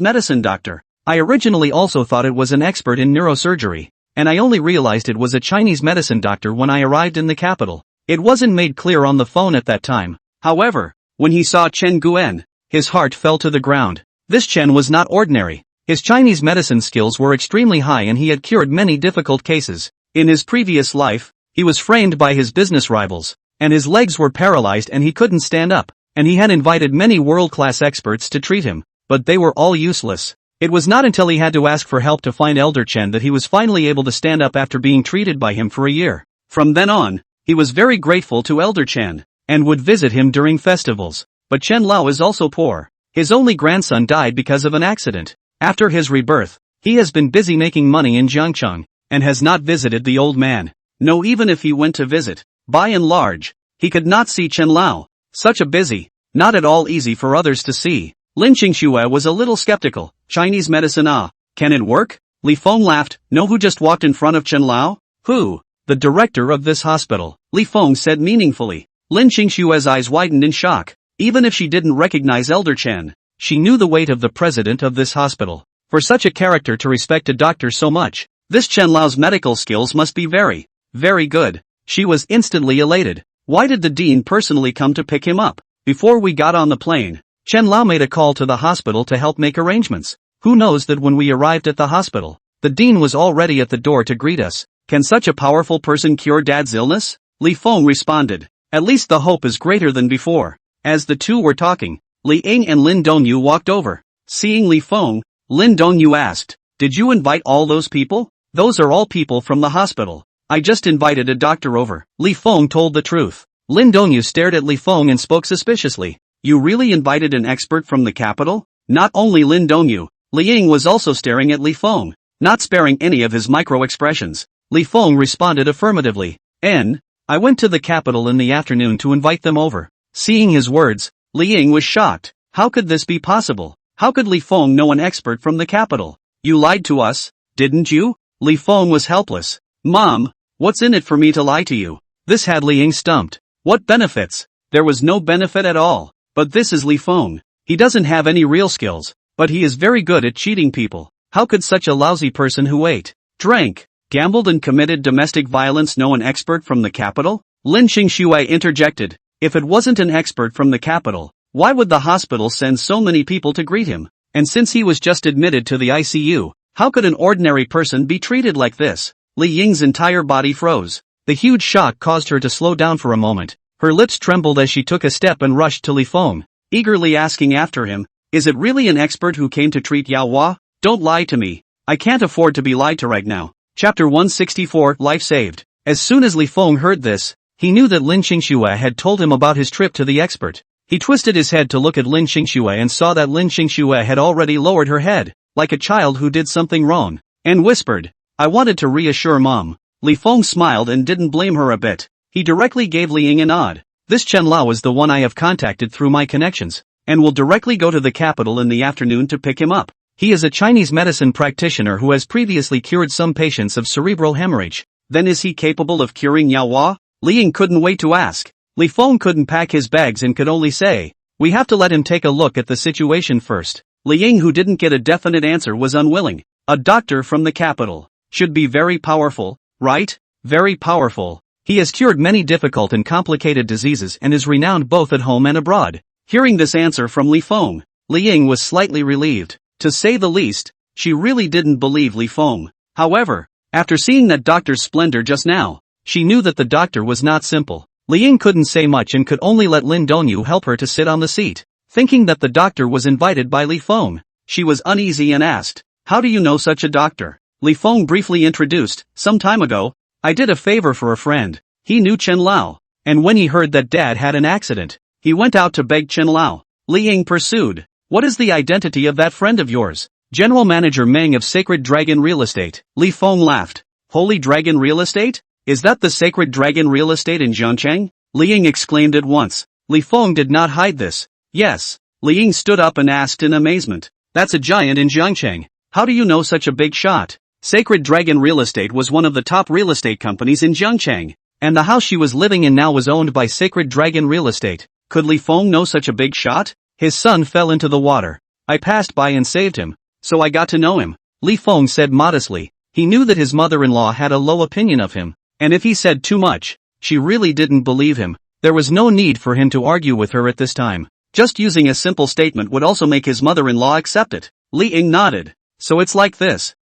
medicine doctor? I originally also thought it was an expert in neurosurgery, and I only realized it was a Chinese medicine doctor when I arrived in the capital. It wasn't made clear on the phone at that time." However, when he saw Chen Guen, his heart fell to the ground. This Chen was not ordinary. His Chinese medicine skills were extremely high and he had cured many difficult cases. In his previous life, he was framed by his business rivals, and his legs were paralyzed and he couldn't stand up, and he had invited many world-class experts to treat him, but they were all useless. It was not until he had to ask for help to find Elder Chen that he was finally able to stand up after being treated by him for a year. From then on, he was very grateful to Elder Chen, and would visit him during festivals. But Chen Lao is also poor. His only grandson died because of an accident. After his rebirth, he has been busy making money in Jiangcheng, and has not visited the old man. No, even if he went to visit, by and large, he could not see Chen Lao. Such a busy, not at all easy for others to see. Lin Xingxue was a little skeptical. "Chinese medicine, can it work?" Li Feng laughed. "Know who just walked in front of Chen Lao?" "Who?" "The director of this hospital," Li Feng said meaningfully. Lin Xingxue's eyes widened in shock. Even if she didn't recognize Elder Chen, she knew the weight of the president of this hospital. For such a character to respect a doctor so much, this Chen Lao's medical skills must be very, very good. She was instantly elated. Why did the dean personally come to pick him up? Before we got on the plane, Chen Lao made a call to the hospital to help make arrangements. Who knows that when we arrived at the hospital, the dean was already at the door to greet us. Can such a powerful person cure Dad's illness? Li Feng responded. At least the hope is greater than before. As the two were talking, Li Ying and Lin Dongyu walked over. Seeing Li Feng, Lin Dongyu asked, "Did you invite all those people?" "Those are all people from the hospital. I just invited a doctor over." Li Feng told the truth. Lin Dongyu stared at Li Feng and spoke suspiciously. You really invited an expert from the capital? Not only Lin Dongyu, Li Ying was also staring at Li Feng, not sparing any of his micro-expressions. Li Feng responded affirmatively. I went to the capital in the afternoon to invite them over. Seeing his words, Li Ying was shocked. How could this be possible? How could Li Feng know an expert from the capital? You lied to us, didn't you? Li Feng was helpless. Mom, what's in it for me to lie to you? This had Li Ying stumped. What benefits? There was no benefit at all. But this is Li Feng. He doesn't have any real skills, but he is very good at cheating people. How could such a lousy person who ate, drank, gambled and committed domestic violence know an expert from the capital? Lin Qingshui interjected. If it wasn't an expert from the capital, why would the hospital send so many people to greet him? And since he was just admitted to the ICU, how could an ordinary person be treated like this? Li Ying's entire body froze. The huge shock caused her to slow down for a moment. Her lips trembled as she took a step and rushed to Li Feng, eagerly asking after him, is it really an expert who came to treat Yao Hua? Don't lie to me. I can't afford to be lied to right now. Chapter 164, Life Saved. As soon as Li Feng heard this, he knew that Lin Qingshui had told him about his trip to the expert. He twisted his head to look at Lin Qingshui and saw that Lin Qingshui had already lowered her head, like a child who did something wrong, and whispered, I wanted to reassure Mom. Li Feng smiled and didn't blame her a bit. He directly gave Li Ying a nod. This Chen Lao is the one I have contacted through my connections, and will directly go to the capital in the afternoon to pick him up. He is a Chinese medicine practitioner who has previously cured some patients of cerebral hemorrhage. Then is he capable of curing Yao Hua? Li Ying couldn't wait to ask. Li Feng couldn't pack his bags and could only say, we have to let him take a look at the situation first. Li Ying, who didn't get a definite answer, was unwilling. A doctor from the capital should be very powerful, right? Very powerful. He has cured many difficult and complicated diseases and is renowned both at home and abroad. Hearing this answer from Li Feng, Li Ying was slightly relieved. To say the least, she really didn't believe Li Feng. However, after seeing that doctor's splendor just now, she knew that the doctor was not simple. Li Ying couldn't say much and could only let Lin Dongyu help her to sit on the seat. Thinking that the doctor was invited by Li Feng, she was uneasy and asked, how do you know such a doctor? Li Feng briefly introduced, some time ago, I did a favor for a friend. He knew Chen Lao, and when he heard that Dad had an accident, he went out to beg Chen Lao. Li Ying pursued, what is the identity of that friend of yours? General Manager Meng of Sacred Dragon Real Estate. Li Feng laughed. Holy Dragon Real Estate? Is that the Sacred Dragon Real Estate in Zhangcheng? Li Ying exclaimed at once. Li Feng did not hide this. Yes. Li Ying stood up and asked in amazement. That's a giant in Zhangcheng. How do you know such a big shot? Sacred Dragon Real Estate was one of the top real estate companies in Zhangcheng, and the house she was living in now was owned by Sacred Dragon Real Estate. Could Li Feng know such a big shot? His son fell into the water. I passed by and saved him, so I got to know him. Li Feng said modestly. He knew that his mother-in-law had a low opinion of him, and if he said too much, she really didn't believe him. There was no need for him to argue with her at this time. Just using a simple statement would also make his mother-in-law accept it. Li Ying nodded. So it's like this.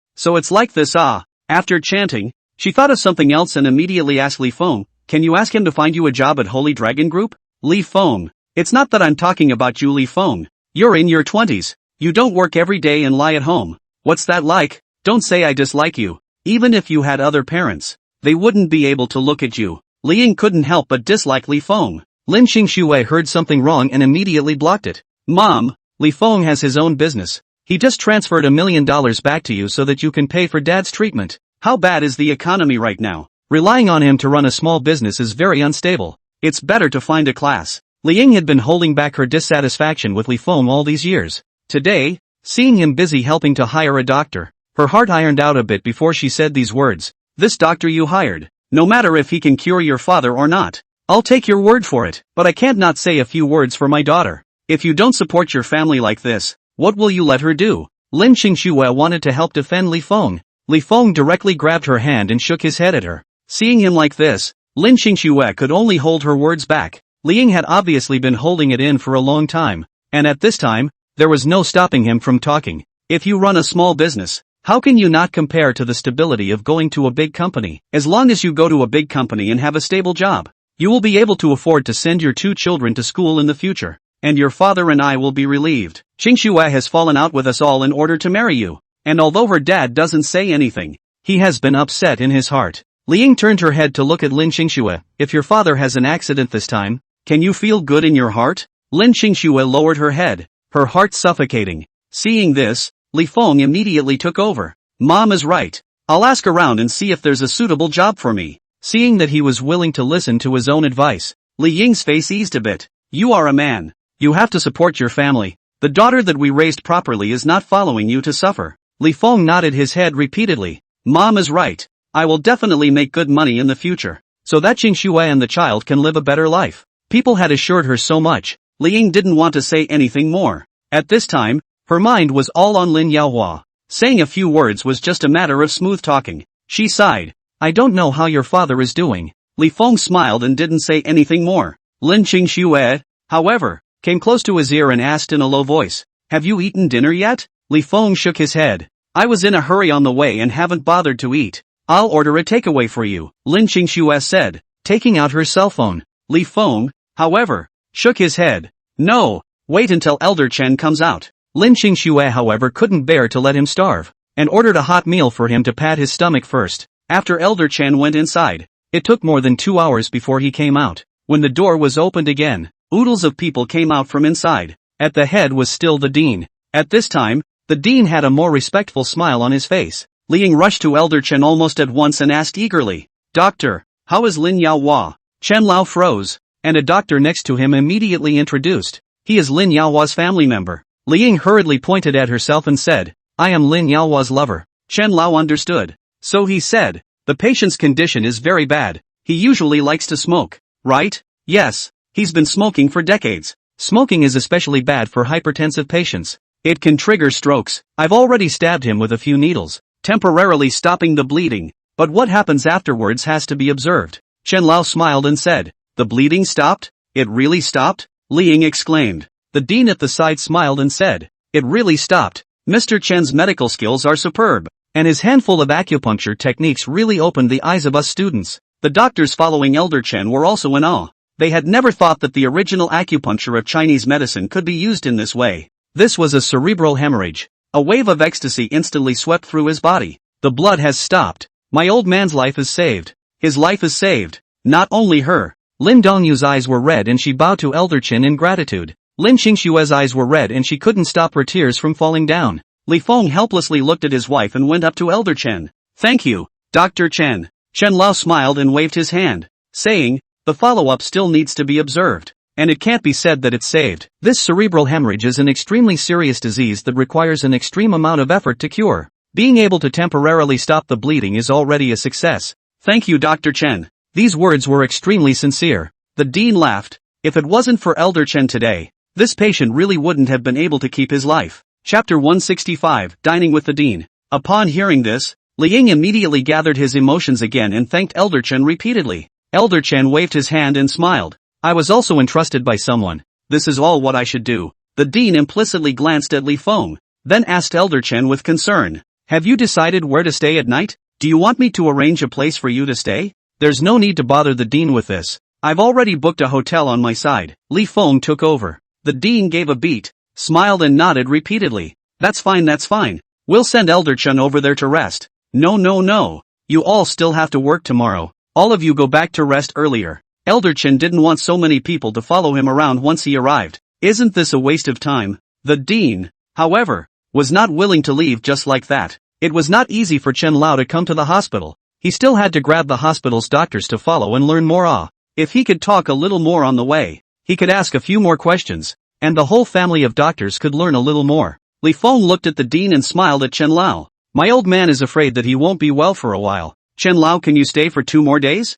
After chanting, she thought of something else and immediately asked Li Feng, can you ask him to find you a job at Holy Dragon Group? Li Feng. It's not that I'm talking about you, Li Feng. You're in your 20s. You don't work every day and lie at home. What's that like? Don't say I dislike you. Even if you had other parents, they wouldn't be able to look at you. Li Ying couldn't help but dislike Li Feng. Lin Qingshui heard something wrong and immediately blocked it. Mom, Li Feng has his own business. He just transferred $1 million back to you so that you can pay for Dad's treatment. How bad is the economy right now? Relying on him to run a small business is very unstable. It's better to find a class. Li Ying had been holding back her dissatisfaction with Li Feng all these years. Today, seeing him busy helping to hire a doctor, her heart ironed out a bit before she said these words. This doctor you hired, no matter if he can cure your father or not, I'll take your word for it, but I can't not say a few words for my daughter. If you don't support your family like this, what will you let her do? Lin Qingshui wanted to help defend Li Feng. Li Feng directly grabbed her hand and shook his head at her. Seeing him like this, Lin Qingshui could only hold her words back. Li Ying had obviously been holding it in for a long time, and at this time, there was no stopping him from talking. If you run a small business, how can you not compare to the stability of going to a big company? As long as you go to a big company and have a stable job, you will be able to afford to send your 2 children to school in the future, and your father and I will be relieved. Qingshui has fallen out with us all in order to marry you, and although her dad doesn't say anything, he has been upset in his heart. Ying turned her head to look at Lin Qingxue. If your father has an accident this time, can you feel good in your heart? Lin Qingxue lowered her head, her heart suffocating. Seeing this, Li Feng immediately took over. Mom is right. I'll ask around and see if there's a suitable job for me. Seeing that he was willing to listen to his own advice, Li Ying's face eased a bit. You are a man. You have to support your family. The daughter that we raised properly is not following you to suffer. Li Feng nodded his head repeatedly. Mom is right. I will definitely make good money in the future, so that Qingxue and the child can live a better life. People had assured her so much, Li Ying didn't want to say anything more. At this time, her mind was all on Lin Yaohua. Saying a few words was just a matter of smooth talking. She sighed. I don't know how your father is doing. Li Feng smiled and didn't say anything more. Lin Qingxue, however, came close to his ear and asked in a low voice, have you eaten dinner yet? Li Feng shook his head. I was in a hurry on the way and haven't bothered to eat. I'll order a takeaway for you, Lin Qingxue said, taking out her cell phone. Li Feng, however, shook his head. No, wait until Elder Chen comes out. Lin Qingxue however couldn't bear to let him starve, and ordered a hot meal for him to pad his stomach first. After Elder Chen went inside, it took more than 2 hours before he came out. When the door was opened again, oodles of people came out from inside. At the head was still the dean. At this time, the dean had a more respectful smile on his face. Li Ying rushed to Elder Chen almost at once and asked eagerly, Doctor, how is Lin Yaohua? Chen Lao froze, and a doctor next to him immediately introduced. He is Lin Yaohua's family member. Li Ying hurriedly pointed at herself and said, I am Lin Yaohua's lover. Chen Lao understood. So he said, the patient's condition is very bad. He usually likes to smoke, right? Yes, he's been smoking for decades. Smoking is especially bad for hypertensive patients. It can trigger strokes. I've already stabbed him with a few needles, temporarily stopping the bleeding, but what happens afterwards has to be observed. Chen Lao smiled and said, the bleeding stopped? It really stopped? Li Ying exclaimed. The dean at the side smiled and said, it really stopped. Mr. Chen's medical skills are superb, and his handful of acupuncture techniques really opened the eyes of us students. The doctors following Elder Chen were also in awe. They had never thought that the original acupuncture of Chinese medicine could be used in this way. This was a cerebral hemorrhage. A wave of ecstasy instantly swept through his body. The blood has stopped. My old man's life is saved. His life is saved. Not only her. Lin Dongyu's eyes were red and she bowed to Elder Chen in gratitude. Lin Qingxue's eyes were red and she couldn't stop her tears from falling down. Li Feng helplessly looked at his wife and went up to Elder Chen. Thank you, Dr. Chen. Chen Lao smiled and waved his hand, saying, the follow-up still needs to be observed, and it can't be said that it's saved. This cerebral hemorrhage is an extremely serious disease that requires an extreme amount of effort to cure. Being able to temporarily stop the bleeding is already a success. Thank you, Dr. Chen. These words were extremely sincere. The dean laughed. If it wasn't for Elder Chen today, this patient really wouldn't have been able to keep his life. Chapter 165, Dining with the Dean. Upon hearing this, Li Ying immediately gathered his emotions again and thanked Elder Chen repeatedly. Elder Chen waved his hand and smiled. I was also entrusted by someone. This is all what I should do. The dean implicitly glanced at Li Feng, then asked Elder Chen with concern. Have you decided where to stay at night? Do you want me to arrange a place for you to stay? There's no need to bother the dean with this. I've already booked a hotel on my side. Li Feng took over. The dean gave a beat, smiled and nodded repeatedly. That's fine. We'll send Elder Chen over there to rest. No. You all still have to work tomorrow. All of you go back to rest earlier. Elder Chen didn't want so many people to follow him around once he arrived. Isn't this a waste of time? The dean, however, was not willing to leave just like that. It was not easy for Chen Lao to come to the hospital. He still had to grab the hospital's doctors to follow and learn more. If he could talk a little more on the way, he could ask a few more questions, and the whole family of doctors could learn a little more. Li Feng looked at the dean and smiled at Chen Lao. My old man is afraid that he won't be well for a while. Chen Lao, can you stay for 2 more days?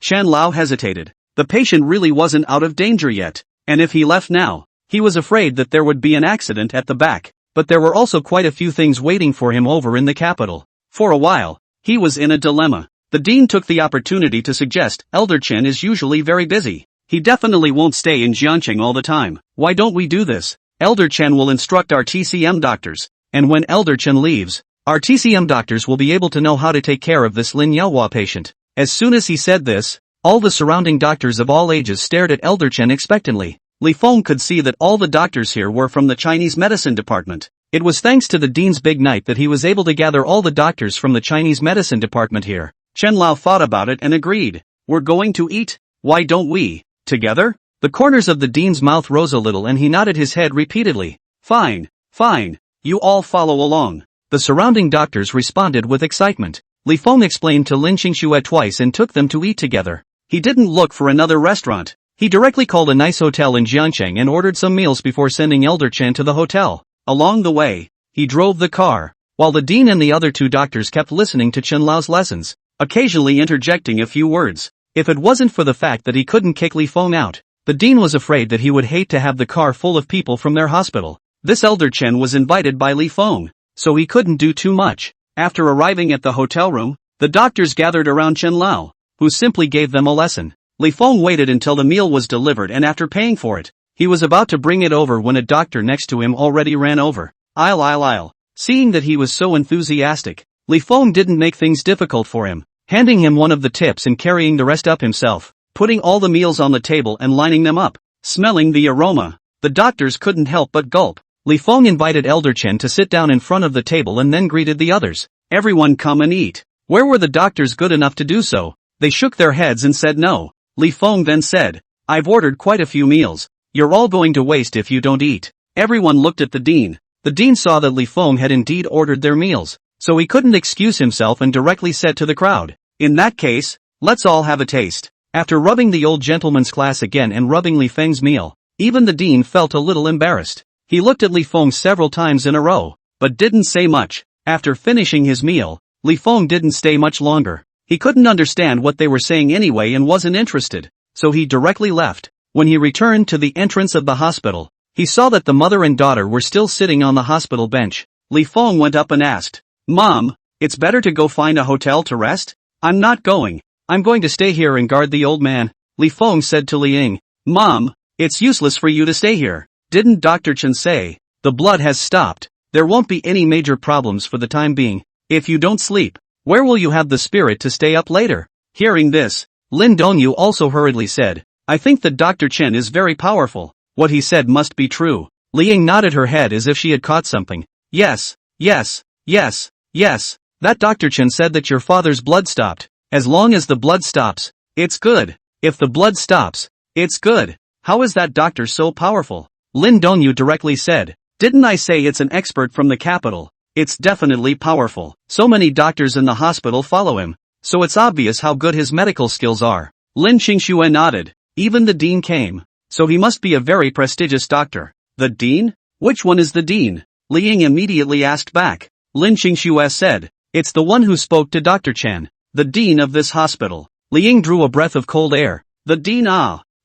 Chen Lao hesitated. The patient really wasn't out of danger yet, and if he left now, he was afraid that there would be an accident at the back. But there were also quite a few things waiting for him over in the capital. For a while, he was in a dilemma. The dean took the opportunity to suggest, Elder Chen is usually very busy. He definitely won't stay in Jianqing all the time. Why don't we do this? Elder Chen will instruct our TCM doctors, and when Elder Chen leaves, our TCM doctors will be able to know how to take care of this Lin Yaohua patient. As soon as he said this, all the surrounding doctors of all ages stared at Elder Chen expectantly. Li Feng could see that all the doctors here were from the Chinese medicine department. It was thanks to the dean's big night that he was able to gather all the doctors from the Chinese medicine department here. Chen Lao thought about it and agreed. We're going to eat? Why don't we, together? The corners of the dean's mouth rose a little and he nodded his head repeatedly. Fine, fine, you all follow along. The surrounding doctors responded with excitement. Li Feng explained to Lin Qingxue twice and took them to eat together. He didn't look for another restaurant. He directly called a nice hotel in Jiangcheng and ordered some meals before sending Elder Chen to the hotel. Along the way, he drove the car, while the dean and the other two doctors kept listening to Chen Lao's lessons, occasionally interjecting a few words. If it wasn't for the fact that he couldn't kick Li Feng out, the dean was afraid that he would hate to have the car full of people from their hospital. This Elder Chen was invited by Li Feng, so he couldn't do too much. After arriving at the hotel room, the doctors gathered around Chen Lao, who simply gave them a lesson. Li Feng waited until the meal was delivered and after paying for it, he was about to bring it over when a doctor next to him already ran over. I'll. Seeing that he was so enthusiastic, Li Feng didn't make things difficult for him, handing him one of the tips and carrying the rest up himself, putting all the meals on the table and lining them up. Smelling the aroma, the doctors couldn't help but gulp. Li Feng invited Elder Chen to sit down in front of the table and then greeted the others. Everyone come and eat. Where were the doctors good enough to do so? They shook their heads and said no. Li Feng then said, I've ordered quite a few meals. You're all going to waste if you don't eat. Everyone looked at the dean. The dean saw that Li Feng had indeed ordered their meals, so he couldn't excuse himself and directly said to the crowd, in that case, let's all have a taste. After rubbing the old gentleman's glass again and rubbing Li Feng's meal, even the dean felt a little embarrassed. He looked at Li Feng several times in a row, but didn't say much. After finishing his meal, Li Feng didn't stay much longer. He couldn't understand what they were saying anyway and wasn't interested, so he directly left. When he returned to the entrance of the hospital, he saw that the mother and daughter were still sitting on the hospital bench. Li Feng went up and asked, Mom, it's better to go find a hotel to rest? I'm not going. I'm going to stay here and guard the old man. Li Feng said to Li Ying, Mom, it's useless for you to stay here. Didn't Dr. Chen say, the blood has stopped, there won't be any major problems for the time being. If you don't sleep, where will you have the spirit to stay up later? Hearing this, Lin Dongyu also hurriedly said, I think that Dr. Chen is very powerful. What he said must be true. Li Ying nodded her head as if she had caught something. Yes. That Dr. Chen said that your father's blood stopped. As long as the blood stops, it's good. If the blood stops, it's good. How is that doctor so powerful? Lin Dongyu directly said, didn't I say it's an expert from the capital? It's definitely powerful. So many doctors in the hospital follow him, so it's obvious how good his medical skills are. Lin Qingxue nodded. Even the dean came, so he must be a very prestigious doctor. The dean? Which one is the dean? Li Ying immediately asked back. Lin Qingxue said, it's the one who spoke to Dr. Chen, the dean of this hospital. Li Ying drew a breath of cold air. The dean?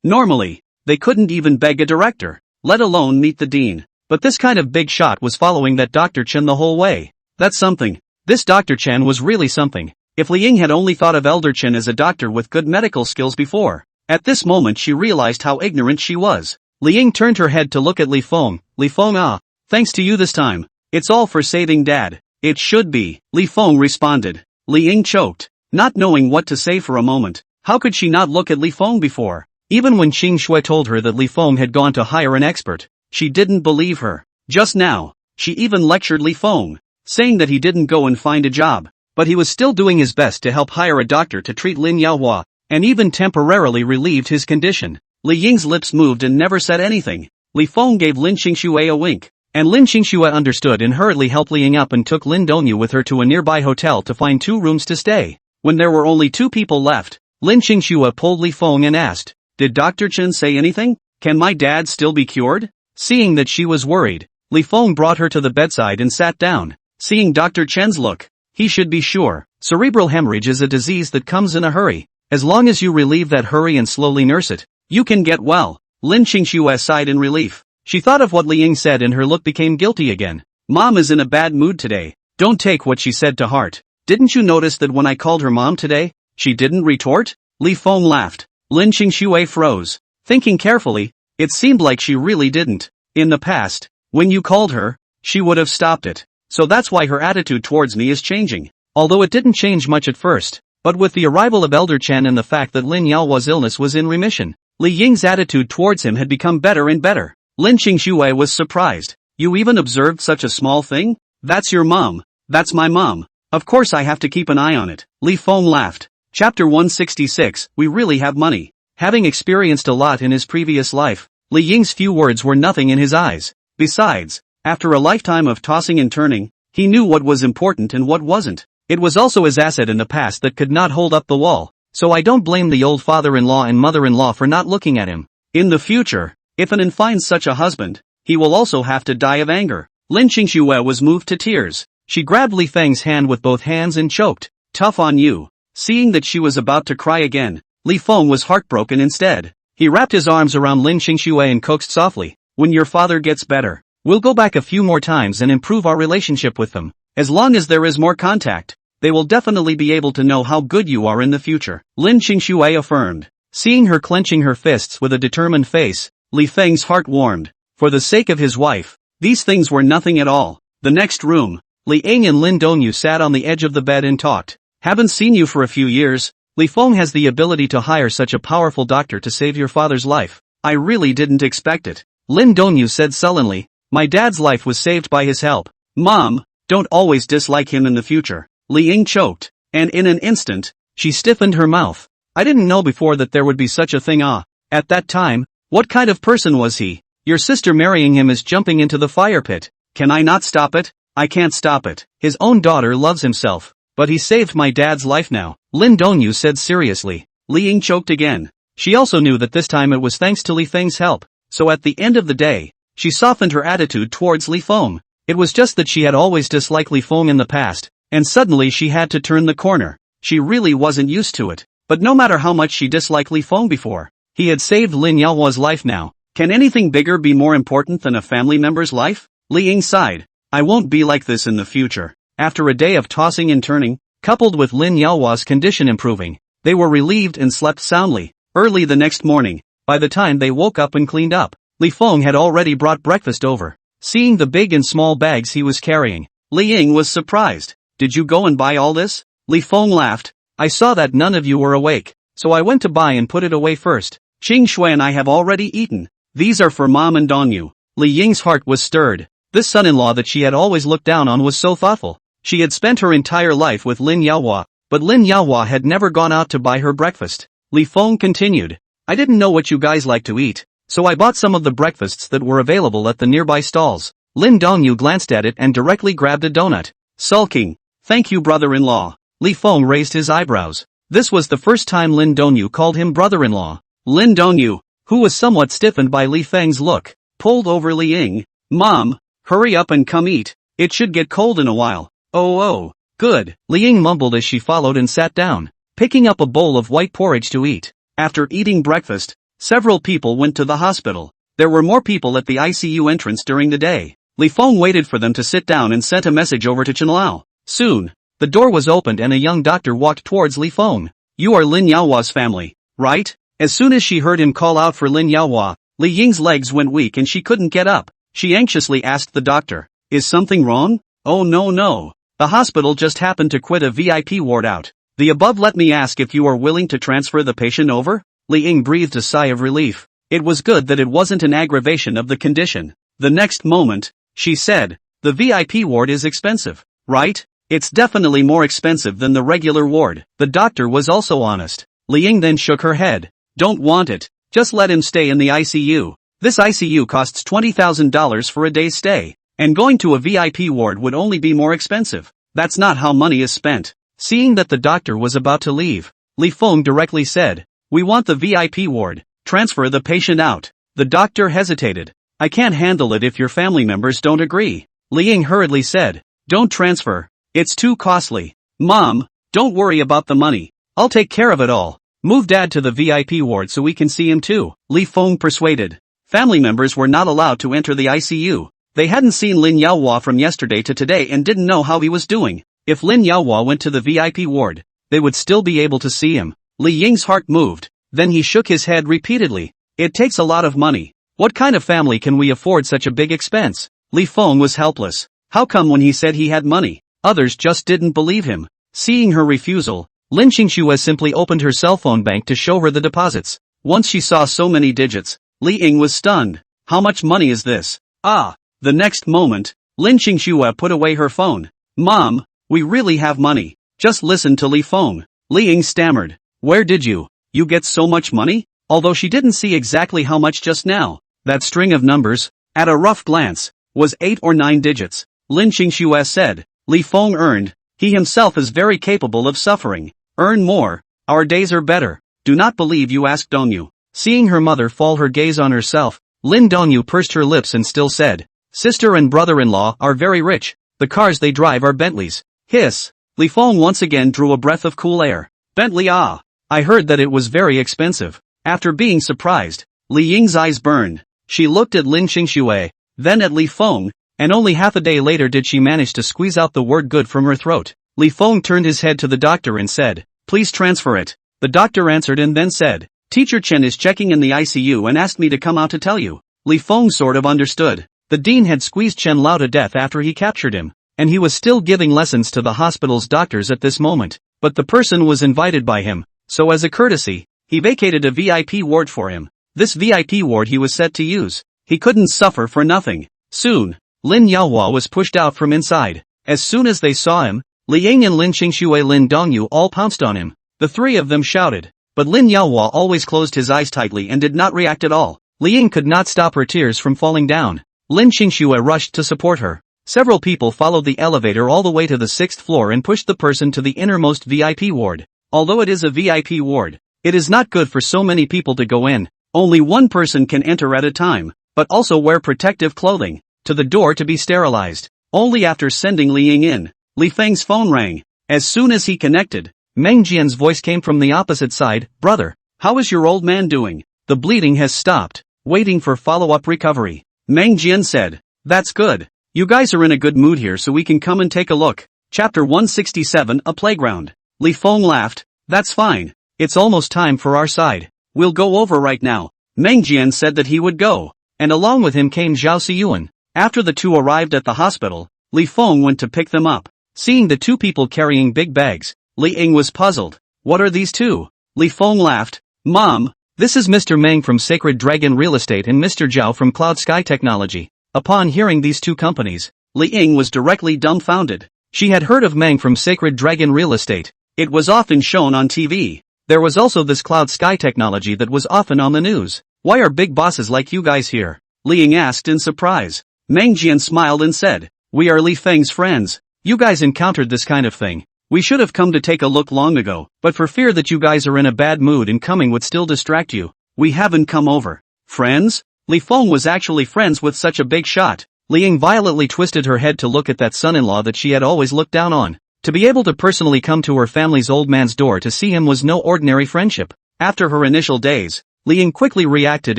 Normally, they couldn't even beg a director, let alone meet the dean. But this kind of big shot was following that Dr. Chen the whole way. That's something. This Dr. Chen was really something. If Li Ying had only thought of Elder Chen as a doctor with good medical skills before, at this moment she realized how ignorant she was. Li Ying turned her head to look at Li Feng. Li Feng, thanks to you this time. It's all for saving Dad. It should be, Li Feng responded. Li Ying choked, not knowing what to say for a moment. How could she not look at Li Feng before? Even when Qingxue told her that Li Feng had gone to hire an expert, she didn't believe her. Just now, she even lectured Li Feng, saying that he didn't go and find a job, but he was still doing his best to help hire a doctor to treat Lin Yaohua, and even temporarily relieved his condition. Li Ying's lips moved and never said anything. Li Feng gave Lin Qingxue a wink, and Lin Qingxue understood and hurriedly helped Li Ying up and took Lin Dongyu with her to a nearby hotel to find 2 rooms to stay. When there were only 2 people left, Lin Qingxue pulled Li Feng and asked, did Dr. Chen say anything? Can my dad still be cured? Seeing that she was worried, Li Feng brought her to the bedside and sat down. Seeing Dr. Chen's look, he should be sure. Cerebral hemorrhage is a disease that comes in a hurry. As long as you relieve that hurry and slowly nurse it, you can get well. Lin Qingxue sighed in relief. She thought of what Li Ying said and her look became guilty again. Mom is in a bad mood today. Don't take what she said to heart. Didn't you notice that when I called her mom today, she didn't retort? Li Feng laughed. Lin Qingxue froze. Thinking carefully, it seemed like she really didn't. In the past, when you called her, she would have stopped it. So that's why her attitude towards me is changing. Although it didn't change much at first, but with the arrival of Elder Chen and the fact that Lin Yaohua's illness was in remission, Li Ying's attitude towards him had become better and better. Lin Qingxue was surprised. You even observed such a small thing? That's your mom. That's my mom. Of course I have to keep an eye on it. Li Feng laughed. Chapter 166, We really have money. Having experienced a lot in his previous life, Li Ying's few words were nothing in his eyes. Besides, after a lifetime of tossing and turning, he knew what was important and what wasn't. It was also his asset in the past that could not hold up the wall, so I don't blame the old father-in-law and mother-in-law for not looking at him. In the future, if an finds such a husband, he will also have to die of anger. Lin Qingxue was moved to tears. She grabbed Li Feng's hand with both hands and choked. Tough on you. Seeing that she was about to cry again, Li Feng was heartbroken instead. He wrapped his arms around Lin Qingxue and coaxed softly. When your father gets better, we'll go back a few more times and improve our relationship with them. As long as there is more contact, they will definitely be able to know how good you are in the future. Lin Qingxue affirmed. Seeing her clenching her fists with a determined face, Li Feng's heart warmed. For the sake of his wife, these things were nothing at all. The next room, Li Ying and Lin Dongyu sat on the edge of the bed and talked. Haven't seen you for a few years. Li Feng has the ability to hire such a powerful doctor to save your father's life. I really didn't expect it. Lin Dongyu said sullenly. My dad's life was saved by his help. Mom, don't always dislike him in the future. Li Ying choked, and in an instant, she stiffened her mouth. I didn't know before that there would be such a thing. At that time, what kind of person was he? Your sister marrying him is jumping into the fire pit. Can I not stop it? I can't stop it. His own daughter loves himself, but he saved my dad's life now. Lin Dongyu said seriously. Li Ying choked again. She also knew that this time it was thanks to Li Feng's help, so at the end of the day, she softened her attitude towards Li Feng. It was just that she had always disliked Li Feng in the past, and suddenly she had to turn the corner. She really wasn't used to it. But no matter how much she disliked Li Feng before, he had saved Lin Yaohua's life now. Can anything bigger be more important than a family member's life? Li Ying sighed. I won't be like this in the future. After a day of tossing and turning, coupled with Lin Yaohua's condition improving, they were relieved and slept soundly. Early the next morning, by the time they woke up and cleaned up, Li Feng had already brought breakfast over. Seeing the big and small bags he was carrying, Li Ying was surprised. Did you go and buy all this? Li Feng laughed. I saw that none of you were awake, so I went to buy and put it away first. Qingxue and I have already eaten. These are for Mom and Dongyu. Li Ying's heart was stirred. This son-in-law that she had always looked down on was so thoughtful. She had spent her entire life with Lin Yaohua, but Lin Yaohua had never gone out to buy her breakfast. Li Feng continued. I didn't know what you guys like to eat, so I bought some of the breakfasts that were available at the nearby stalls. Lin Dongyu glanced at it and directly grabbed a donut. Sulking. Thank you, brother-in-law. Li Feng raised his eyebrows. This was the first time Lin Dongyu called him brother-in-law. Lin Dongyu, who was somewhat stiffened by Li Feng's look, pulled over Li Ying. Mom, hurry up and come eat. It should get cold in a while. Oh, good. Li Ying mumbled as she followed and sat down, picking up a bowl of white porridge to eat. After eating breakfast, several people went to the hospital. There were more people at the ICU entrance during the day. Li Feng waited for them to sit down and sent a message over to Chenlao. Soon, the door was opened and a young doctor walked towards Li Feng. You are Lin Yaohua's family, right? As soon as she heard him call out for Lin Yaohua, Li Ying's legs went weak and she couldn't get up. She anxiously asked the doctor, is something wrong? Oh no. The hospital just happened to quit a VIP ward out. The above let me ask if you are willing to transfer the patient over? Li Ying breathed a sigh of relief. It was good that it wasn't an aggravation of the condition. The next moment, she said, the VIP ward is expensive, right? It's definitely more expensive than the regular ward. The doctor was also honest. Li Ying then shook her head. Don't want it. Just let him stay in the ICU. This ICU costs $20,000 for a day's stay. And going to a VIP ward would only be more expensive. That's not how money is spent. Seeing that the doctor was about to leave, Li Feng directly said, we want the VIP ward. Transfer the patient out. The doctor hesitated. I can't handle it if your family members don't agree. Li Ying hurriedly said, don't transfer. It's too costly. Mom, don't worry about the money. I'll take care of it all. Move Dad to the VIP ward so we can see him too. Li Feng persuaded. Family members were not allowed to enter the ICU. They hadn't seen Lin Yaohua from yesterday to today and didn't know how he was doing. If Lin Yaohua went to the VIP ward, they would still be able to see him. Li Ying's heart moved. Then he shook his head repeatedly. It takes a lot of money. What kind of family can we afford such a big expense? Li Feng was helpless. How come when he said he had money, others just didn't believe him? Seeing her refusal, Lin Qingxue simply opened her cell phone bank to show her the deposits. Once she saw so many digits, Li Ying was stunned. How much money is this? The next moment, Lin Qingxue put away her phone. Mom, We really have money. Just listen to Li Feng. Li Ying stammered. Where did you get so much money? Although she didn't see exactly how much just now. That string of numbers, at a rough glance, was 8 or 9 digits. Lin Qingxue said. Li Feng earned. He himself is very capable of suffering. Earn more. Our days are better. Do not believe you, asked Dongyu. Seeing her mother fall her gaze on herself, Lin Dongyu pursed her lips and still said, sister and brother-in-law are very rich. The cars they drive are Bentleys. Hiss. Li Feng once again drew a breath of cool air. Bentley, ah. I heard that it was very expensive. After being surprised, Li Ying's eyes burned. She looked at Lin Qingxue, then at Li Feng, and only half a day later did she manage to squeeze out the word good from her throat. Li Feng turned his head to the doctor and said, please transfer it. The doctor answered and then said, Teacher Chen is checking in the ICU and asked me to come out to tell you. Li Feng sort of understood. The dean had squeezed Chen Lao to death after he captured him, and he was still giving lessons to the hospital's doctors at this moment, but the person was invited by him, so as a courtesy, he vacated a VIP ward for him. This VIP ward he was set to use. He couldn't suffer for nothing. Soon, Lin Yaohua was pushed out from inside. As soon as they saw him, Li Ying and Lin Qingxue Lin Dongyu all pounced on him. The three of them shouted, but Lin Yaohua always closed his eyes tightly and did not react at all. Li Ying could not stop her tears from falling down. Lin Qingxue rushed to support her. Several people followed the elevator all the way to the 6th floor and pushed the person to the innermost VIP ward. Although it is a VIP ward, it is not good for so many people to go in. Only one person can enter at a time, but also wear protective clothing, to the door to be sterilized. Only after sending Li Ying in, Li Feng's phone rang. As soon as he connected, Meng Jian's voice came from the opposite side. Brother, how is your old man doing? The bleeding has stopped. Waiting for follow-up recovery. Meng Jian said, that's good. You guys are in a good mood here so we can come and take a look. Chapter 167, A Playground. Li Feng laughed. That's fine. It's almost time for our side. We'll go over right now. Meng Jian said that he would go, and along with him came Zhao Siyuan. After the two arrived at the hospital, Li Feng went to pick them up. Seeing the two people carrying big bags, Li Ying was puzzled. What are these two? Li Feng laughed. Mom, this is Mr. Meng from Sacred Dragon Real Estate and Mr. Zhao from Cloud Sky Technology. Upon hearing these two companies, Li Ying was directly dumbfounded. She had heard of Meng from Sacred Dragon Real Estate. It was often shown on TV. There was also this Cloud Sky Technology that was often on the news. Why are big bosses like you guys here? Li Ying asked in surprise. Meng Jian smiled and said, we are Li Feng's friends. You guys encountered this kind of thing. We should have come to take a look long ago, but for fear that you guys are in a bad mood and coming would still distract you, we haven't come over. Friends? Li Feng was actually friends with such a big shot. Li Ying violently twisted her head to look at that son-in-law that she had always looked down on. To be able to personally come to her family's old man's door to see him was no ordinary friendship. After her initial daze, Li Ying quickly reacted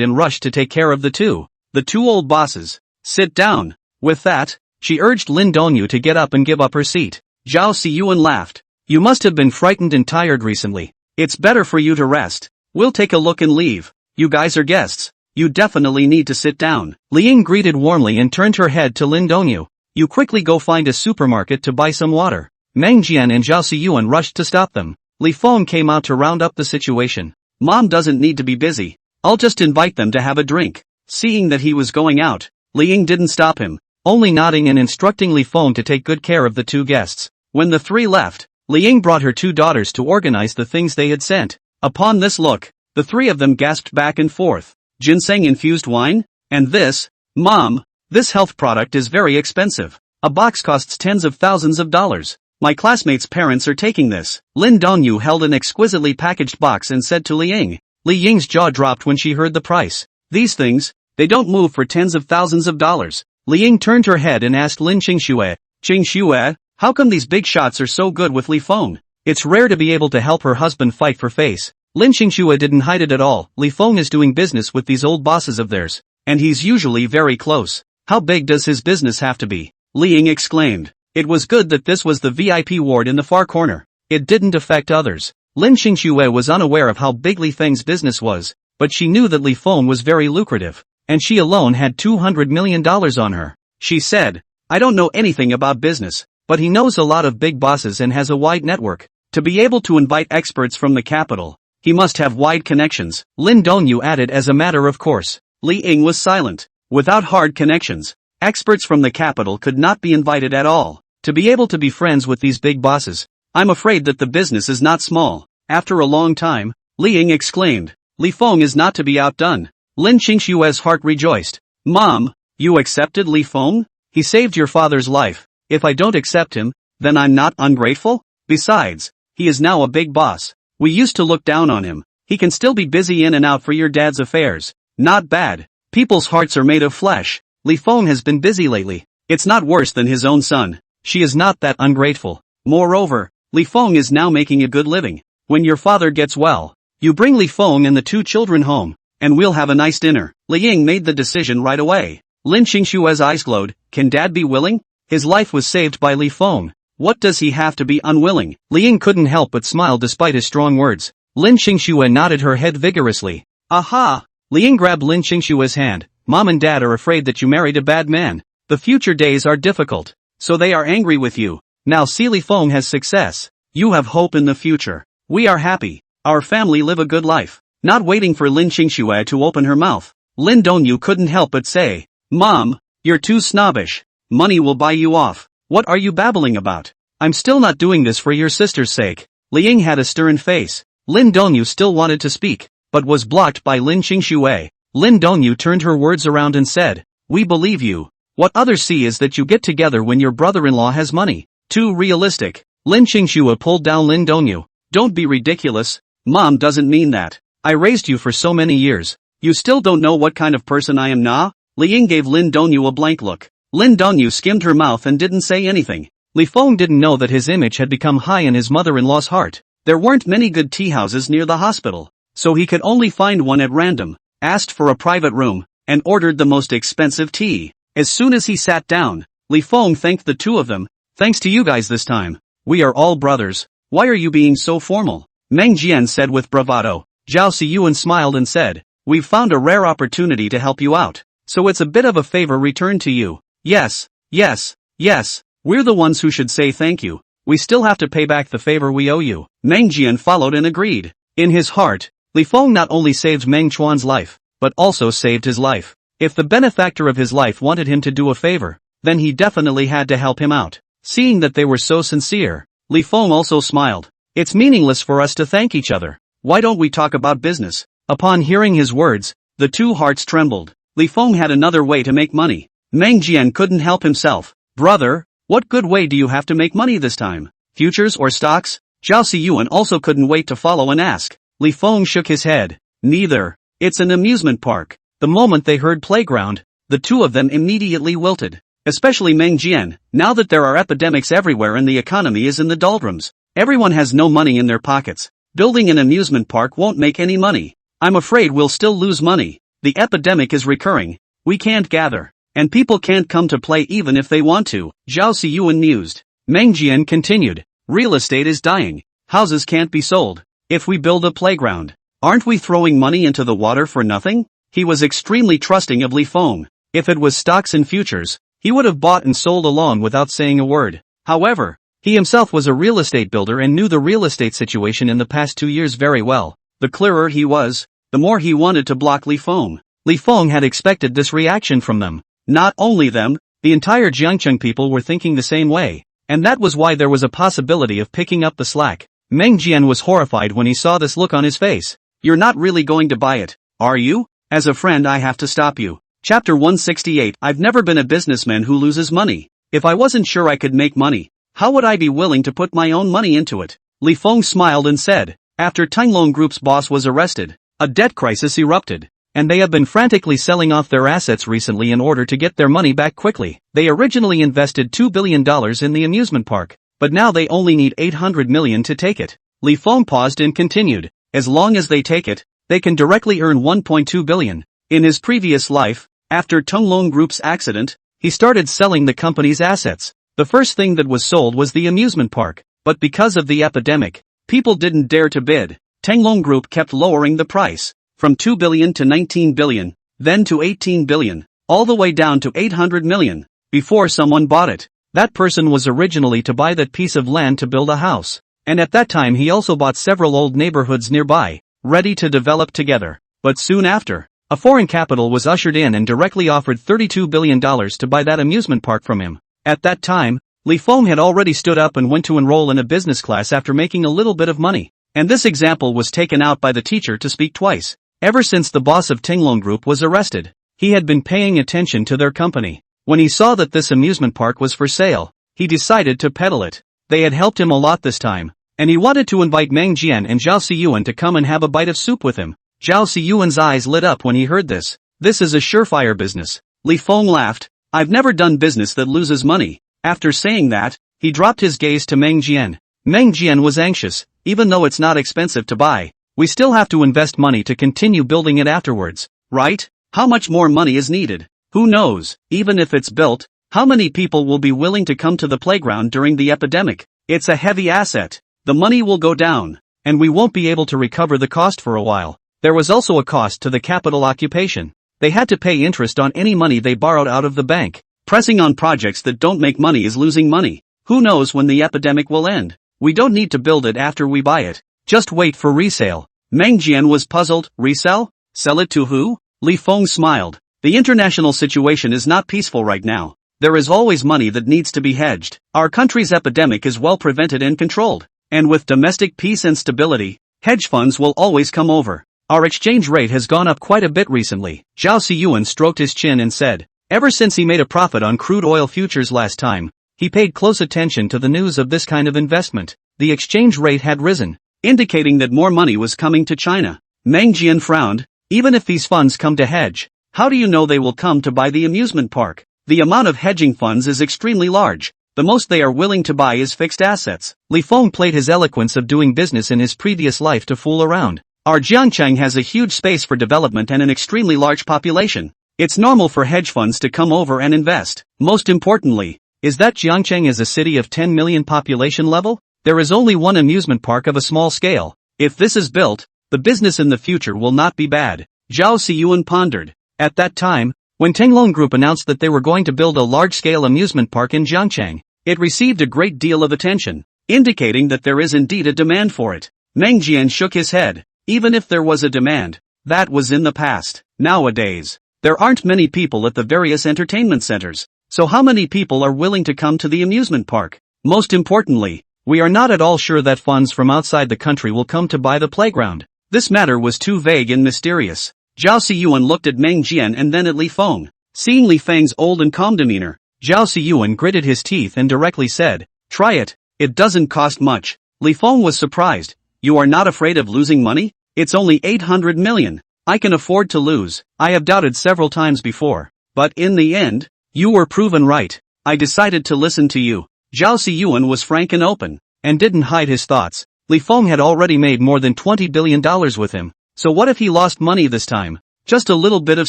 and rushed to take care of the two old bosses. Sit down. With that, she urged Lin Dongyu to get up and give up her seat. Zhao Siyuan laughed. You must have been frightened and tired recently. It's better for you to rest. We'll take a look and leave. You guys are guests. You definitely need to sit down. Li Ying greeted warmly and turned her head to Lin Dongyu. You quickly go find a supermarket to buy some water. Meng Jian and Zhao Siyuan rushed to stop them. Li Feng came out to round up the situation. Mom doesn't need to be busy. I'll just invite them to have a drink. Seeing that he was going out, Li Ying didn't stop him, only nodding and instructing Li Feng to take good care of the two guests. When the three left, Li Ying brought her two daughters to organize the things they had sent. Upon this look, the three of them gasped back and forth. Ginseng-infused wine? And this? Mom, this health product is very expensive. A box costs tens of thousands of dollars. My classmates' parents are taking this. Lin Dongyu held an exquisitely packaged box and said to Li Ying. Li Ying's jaw dropped when she heard the price. These things, they don't move for tens of thousands of dollars. Li Ying turned her head and asked Lin Qingxue. Qingxue, how come these big shots are so good with Li Feng? It's rare to be able to help her husband fight for face. Lin Qingxue didn't hide it at all. Li Feng is doing business with these old bosses of theirs, and he's usually very close. How big does his business have to be? Li Ying exclaimed. It was good that this was the VIP ward in the far corner. It didn't affect others. Lin Qingxue was unaware of how big Li Feng's business was, but she knew that Li Feng was very lucrative, and she alone had $200 million on her. She said, I don't know anything about business, but he knows a lot of big bosses and has a wide network. To be able to invite experts from the capital, he must have wide connections. Lin Dongyu added as a matter of course. Li Ying was silent. Without hard connections, experts from the capital could not be invited at all. To be able to be friends with these big bosses, I'm afraid that the business is not small. After a long time, Li Ying exclaimed. Li Feng is not to be outdone. Lin Qingshue's heart rejoiced. Mom, you accepted Li Feng? He saved your father's life. If I don't accept him, then I'm not ungrateful? Besides, he is now a big boss. We used to look down on him. He can still be busy in and out for your dad's affairs. Not bad. People's hearts are made of flesh. Li Feng has been busy lately. It's not worse than his own son. She is not that ungrateful. Moreover, Li Feng is now making a good living. When your father gets well, you bring Li Feng and the 2 children home, and we'll have a nice dinner. Li Ying made the decision right away. Lin Qingshue's eyes glowed. Can dad be willing? His life was saved by Li Feng. What does he have to be unwilling? Li Ying couldn't help but smile despite his strong words. Lin Qingshue nodded her head vigorously. Aha! Li Ying grabbed Lin Qingshue's hand. Mom and dad are afraid that you married a bad man. The future days are difficult, so they are angry with you. Now see, Li Feng has success. You have hope in the future. We are happy. Our family live a good life. Not waiting for Lin Qingshuo to open her mouth, Lin Dongyu couldn't help but say, Mom, you're too snobbish. Money will buy you off. What are you babbling about? I'm still not doing this for your sister's sake. Li Ying had a stern face. Lin Dongyu still wanted to speak, but was blocked by Lin Qingshuo. Lin Dongyu turned her words around and said, We believe you. What others see is that you get together when your brother-in-law has money. Too realistic. Lin Qingshuo pulled down Lin Dongyu. Don't be ridiculous. Mom doesn't mean that. I raised you for so many years. You still don't know what kind of person I am, nah? Li Ying gave Lin Dongyu a blank look. Lin Dongyu skimmed her mouth and didn't say anything. Li Feng didn't know that his image had become high in his mother-in-law's heart. There weren't many good tea houses near the hospital, so he could only find one at random, asked for a private room, and ordered the most expensive tea. As soon as he sat down, Li Feng thanked the 2 of them. Thanks to you guys this time. We are all brothers. Why are you being so formal? Meng Jian said with bravado. Zhao Siyuan smiled and said, We've found a rare opportunity to help you out, so it's a bit of a favor returned to you. Yes, yes, yes, we're the ones who should say thank you. We still have to pay back the favor we owe you. Meng Jian followed and agreed. In his heart, Li Feng not only saved Meng Chuan's life, but also saved his life. If the benefactor of his life wanted him to do a favor, then he definitely had to help him out. Seeing that they were so sincere, Li Feng also smiled. It's meaningless for us to thank each other. Why don't we talk about business? Upon hearing his words, the 2 hearts trembled. Li Feng had another way to make money. Meng Jian couldn't help himself. Brother, what good way do you have to make money this time? Futures or stocks? Zhao Siyuan also couldn't wait to follow and ask. Li Feng shook his head. Neither. It's an amusement park. The moment they heard playground, the 2 of them immediately wilted. Especially Meng Jian, now that there are epidemics everywhere and the economy is in the doldrums. Everyone has no money in their pockets. Building an amusement park won't make any money. I'm afraid we'll still lose money. The epidemic is recurring. We can't gather. And people can't come to play even if they want to. Zhao Siyuan mused. Meng Jian continued. Real estate is dying. Houses can't be sold. If we build a playground, aren't we throwing money into the water for nothing? He was extremely trusting of Li Feng. If it was stocks and futures, he would have bought and sold along without saying a word. However, he himself was a real estate builder and knew the real estate situation in the past 2 years very well. The clearer he was, the more he wanted to block Li Feng. Li Feng had expected this reaction from them. Not only them, the entire Jiangcheng people were thinking the same way, and that was why there was a possibility of picking up the slack. Meng Jian was horrified when he saw this look on his face. You're not really going to buy it, are you? As a friend I have to stop you. Chapter 168. I've never been a businessman who loses money. If I wasn't sure I could make money, how would I be willing to put my own money into it? Li Feng smiled and said. After Tanglong Group's boss was arrested, a debt crisis erupted, and they have been frantically selling off their assets recently in order to get their money back quickly. They originally invested $2 billion in the amusement park, but now they only need $800 million to take it. Li Feng paused and continued. As long as they take it, they can directly earn $1.2 billion. In his previous life, after Tanglong Group's accident, he started selling the company's assets. The first thing that was sold was the amusement park, but because of the epidemic, people didn't dare to bid. Tanglong Group kept lowering the price, from $2 billion to $19 billion, then to $18 billion, all the way down to $800 million, before someone bought it. That person was originally to buy that piece of land to build a house, and at that time he also bought several old neighborhoods nearby, ready to develop together. But soon after, a foreign capital was ushered in and directly offered $32 billion to buy that amusement park from him. At that time, Li Feng had already stood up and went to enroll in a business class after making a little bit of money. And this example was taken out by the teacher to speak twice. Ever since the boss of Tinglong Group was arrested, he had been paying attention to their company. When he saw that this amusement park was for sale, he decided to peddle it. They had helped him a lot this time, and he wanted to invite Meng Jian and Zhao Siyuan to come and have a bite of soup with him. Zhao Siyuan's eyes lit up when he heard this. This is a surefire business. Li Feng laughed. I've never done business that loses money. After saying that, he dropped his gaze to Meng Jian. Meng Jian was anxious. Even though it's not expensive to buy, we still have to invest money to continue building it afterwards, right? How much more money is needed? Who knows? Even if it's built, how many people will be willing to come to the playground during the epidemic? It's a heavy asset. The money will go down, and we won't be able to recover the cost for a while. There was also a cost to the capital occupation. They had to pay interest on any money they borrowed out of the bank. Pressing on projects that don't make money is losing money. Who knows when the epidemic will end? We don't need to build it after we buy it. Just wait for resale. Meng Jian was puzzled. Resell? Sell it to who? Li Feng smiled. The international situation is not peaceful right now. There is always money that needs to be hedged. Our country's epidemic is well prevented and controlled. And with domestic peace and stability, hedge funds will always come over. Our exchange rate has gone up quite a bit recently. Zhao Siyuan stroked his chin and said, ever since he made a profit on crude oil futures last time, he paid close attention to the news of this kind of investment. The exchange rate had risen, indicating that more money was coming to China. Meng Jian frowned. Even if these funds come to hedge, how do you know they will come to buy the amusement park? The amount of hedging funds is extremely large. The most they are willing to buy is fixed assets. Li Feng played his eloquence of doing business in his previous life to fool around. Our Jiangcheng has a huge space for development and an extremely large population. It's normal for hedge funds to come over and invest. Most importantly, is that Jiangcheng is a city of 10 million population level? There is only one amusement park of a small scale. If this is built, the business in the future will not be bad. Zhao Siyuan pondered. At that time, when Tinglong Group announced that they were going to build a large-scale amusement park in Jiangcheng, it received a great deal of attention, indicating that there is indeed a demand for it. Meng Jian shook his head. Even if there was a demand, that was in the past. Nowadays, there aren't many people at the various entertainment centers. So how many people are willing to come to the amusement park? Most importantly, we are not at all sure that funds from outside the country will come to buy the playground. This matter was too vague and mysterious. Zhao Siyuan looked at Meng Jian and then at Li Feng. Seeing Li Feng's old and calm demeanor, Zhao Siyuan gritted his teeth and directly said, try it. It doesn't cost much. Li Feng was surprised. You are not afraid of losing money? It's only 800 million. I can afford to lose. I have doubted several times before. But in the end, you were proven right. I decided to listen to you. Zhao Siyuan was frank and open, and didn't hide his thoughts. Li Feng had already made more than $20 billion with him. So what if he lost money this time? Just a little bit of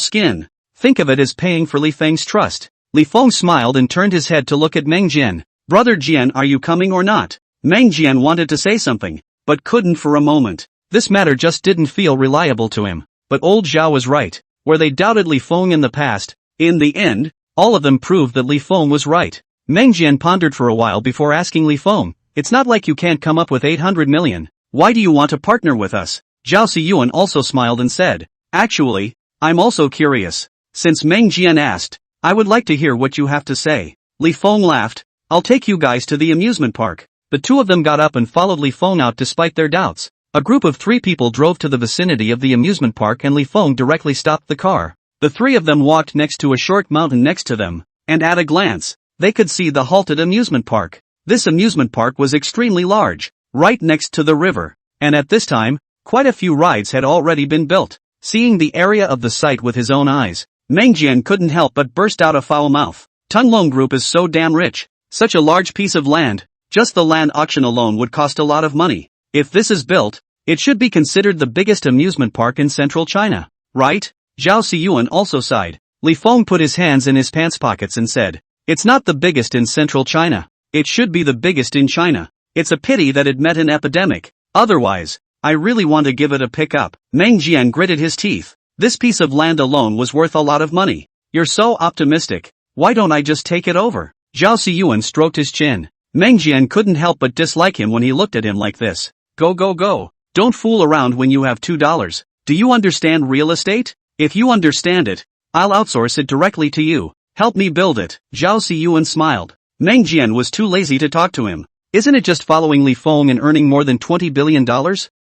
skin. Think of it as paying for Li Feng's trust. Li Feng smiled and turned his head to look at Meng Jian. Brother Jian, are you coming or not? Meng Jian wanted to say something, but couldn't for a moment. This matter just didn't feel reliable to him. But old Zhao was right. Where they doubted Li Feng in the past, in the end, all of them proved that Li Feng was right. Meng Jian pondered for a while before asking Li Feng, it's not like you can't come up with 800 million. Why do you want to partner with us? Zhao Siyuan also smiled and said, actually, I'm also curious. Since Meng Jian asked, I would like to hear what you have to say. Li Feng laughed. I'll take you guys to the amusement park. The two of them got up and followed Li Feng out despite their doubts. A group of 3 people drove to the vicinity of the amusement park and Li Feng directly stopped the car. The 3 of them walked next to a short mountain next to them, and at a glance, they could see the halted amusement park. This amusement park was extremely large, right next to the river, and at this time, quite a few rides had already been built. Seeing the area of the site with his own eyes, Meng Jian couldn't help but burst out a foul mouth. Tinglong Group is so damn rich. Such a large piece of land, just the land auction alone would cost a lot of money. If this is built, it should be considered the biggest amusement park in central China, right? Zhao Siyuan also sighed. Li Feng put his hands in his pants pockets and said, it's not the biggest in central China. It should be the biggest in China. It's a pity that it met an epidemic. Otherwise, I really want to give it a pick up. Meng Jian gritted his teeth. This piece of land alone was worth a lot of money. You're so optimistic. Why don't I just take it over? Zhao Siyuan stroked his chin. Meng Jian couldn't help but dislike him when he looked at him like this. Go go go. Don't fool around when you have $2. Do you understand real estate? If you understand it, I'll outsource it directly to you. Help me build it. Zhao Siyuan smiled. Meng Jian was too lazy to talk to him. Isn't it just following Li Feng and earning more than $20 billion?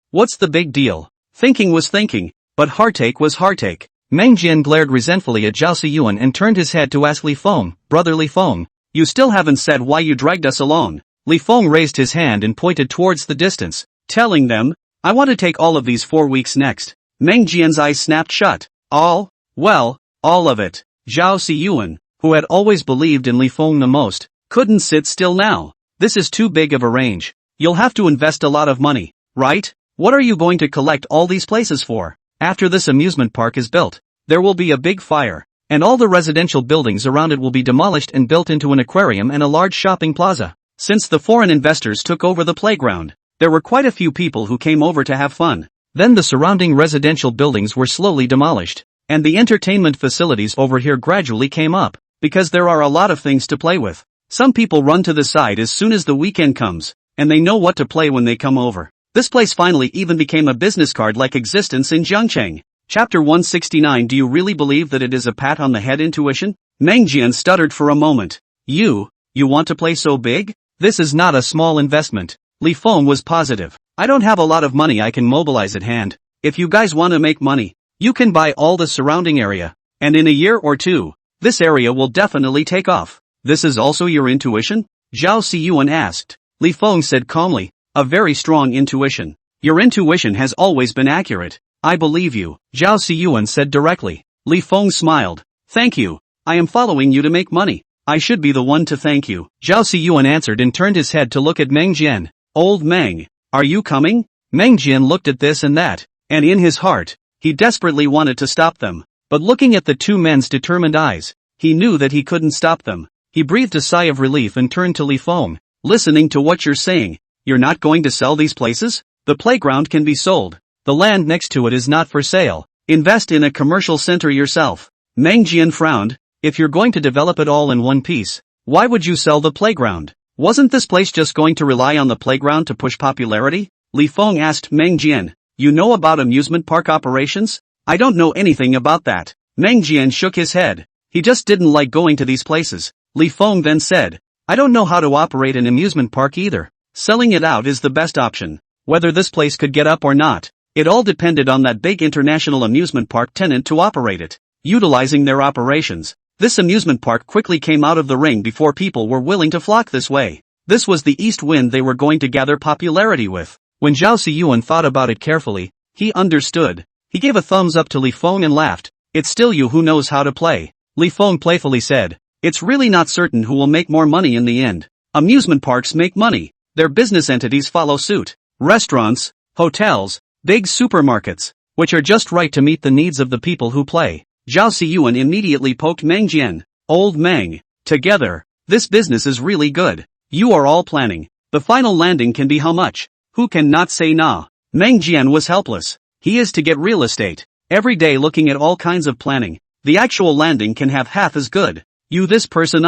What's the big deal? Thinking was thinking, but heartache was heartache. Meng Jian glared resentfully at Zhao Siyuan and turned his head to ask Li Feng, "Brother Li Feng, you still haven't said why you dragged us along." Li Feng raised his hand and pointed towards the distance, telling them, "I want to take all of these 4 weeks next." Meng Jian's eyes snapped shut. All? Well, all of it. Zhao Siyuan, who had always believed in Li Feng the most, couldn't sit still now. This is too big of a range. You'll have to invest a lot of money, right? What are you going to collect all these places for? After this amusement park is built, there will be a big fire, and all the residential buildings around it will be demolished and built into an aquarium and a large shopping plaza. Since the foreign investors took over the playground, there were quite a few people who came over to have fun. Then the surrounding residential buildings were slowly demolished, and the entertainment facilities over here gradually came up, because there are a lot of things to play with. Some people run to the side as soon as the weekend comes, and they know what to play when they come over. This place finally even became a business card-like existence in Zhengcheng. Chapter 169. Do you really believe that it is a pat on the head intuition? Meng Jian stuttered for a moment. You want to play so big? This is not a small investment. Li Feng was positive. I don't have a lot of money I can mobilize at hand. If you guys want to make money, you can buy all the surrounding area. And in a year or two, this area will definitely take off. This is also your intuition? Zhao Siyuan asked. Li Feng said calmly, a very strong intuition. Your intuition has always been accurate. I believe you, Zhao Siyuan said directly. Li Feng smiled. Thank you. I am following you to make money. I should be the one to thank you. Zhao Siyuan answered and turned his head to look at Meng Jian. Old Meng, are you coming? Meng Jian looked at this and that, and in his heart, he desperately wanted to stop them. But looking at the two men's determined eyes, he knew that he couldn't stop them. He breathed a sigh of relief and turned to Li Feng. Listening to what you're saying, you're not going to sell these places? The playground can be sold. The land next to it is not for sale. Invest in a commercial center yourself. Meng Jian frowned. If you're going to develop it all in one piece, why would you sell the playground? Wasn't this place just going to rely on the playground to push popularity? Li Feng asked Meng Jian. You know about amusement park operations? I don't know anything about that. Meng Jian shook his head. He just didn't like going to these places. Li Feng then said, I don't know how to operate an amusement park either. Selling it out is the best option. Whether this place could get up or not, it all depended on that big international amusement park tenant to operate it. Utilizing their operations, this amusement park quickly came out of the ring before people were willing to flock this way. This was the east wind they were going to gather popularity with. When Zhao Siyuan thought about it carefully, he understood. He gave a thumbs up to Li Feng and laughed. It's still you who knows how to play. Li Feng playfully said. It's really not certain who will make more money in the end. Amusement parks make money. Their business entities follow suit. Restaurants, hotels, big supermarkets, which are just right to meet the needs of the people who play. Zhao Siyuan immediately poked Meng Jian. Old Meng, together, this business is really good. You are all planning. The final landing can be how much? Who can not say nah? Meng Jian was helpless. He is to get real estate. Every day looking at all kinds of planning. The actual landing can have half as good. You this person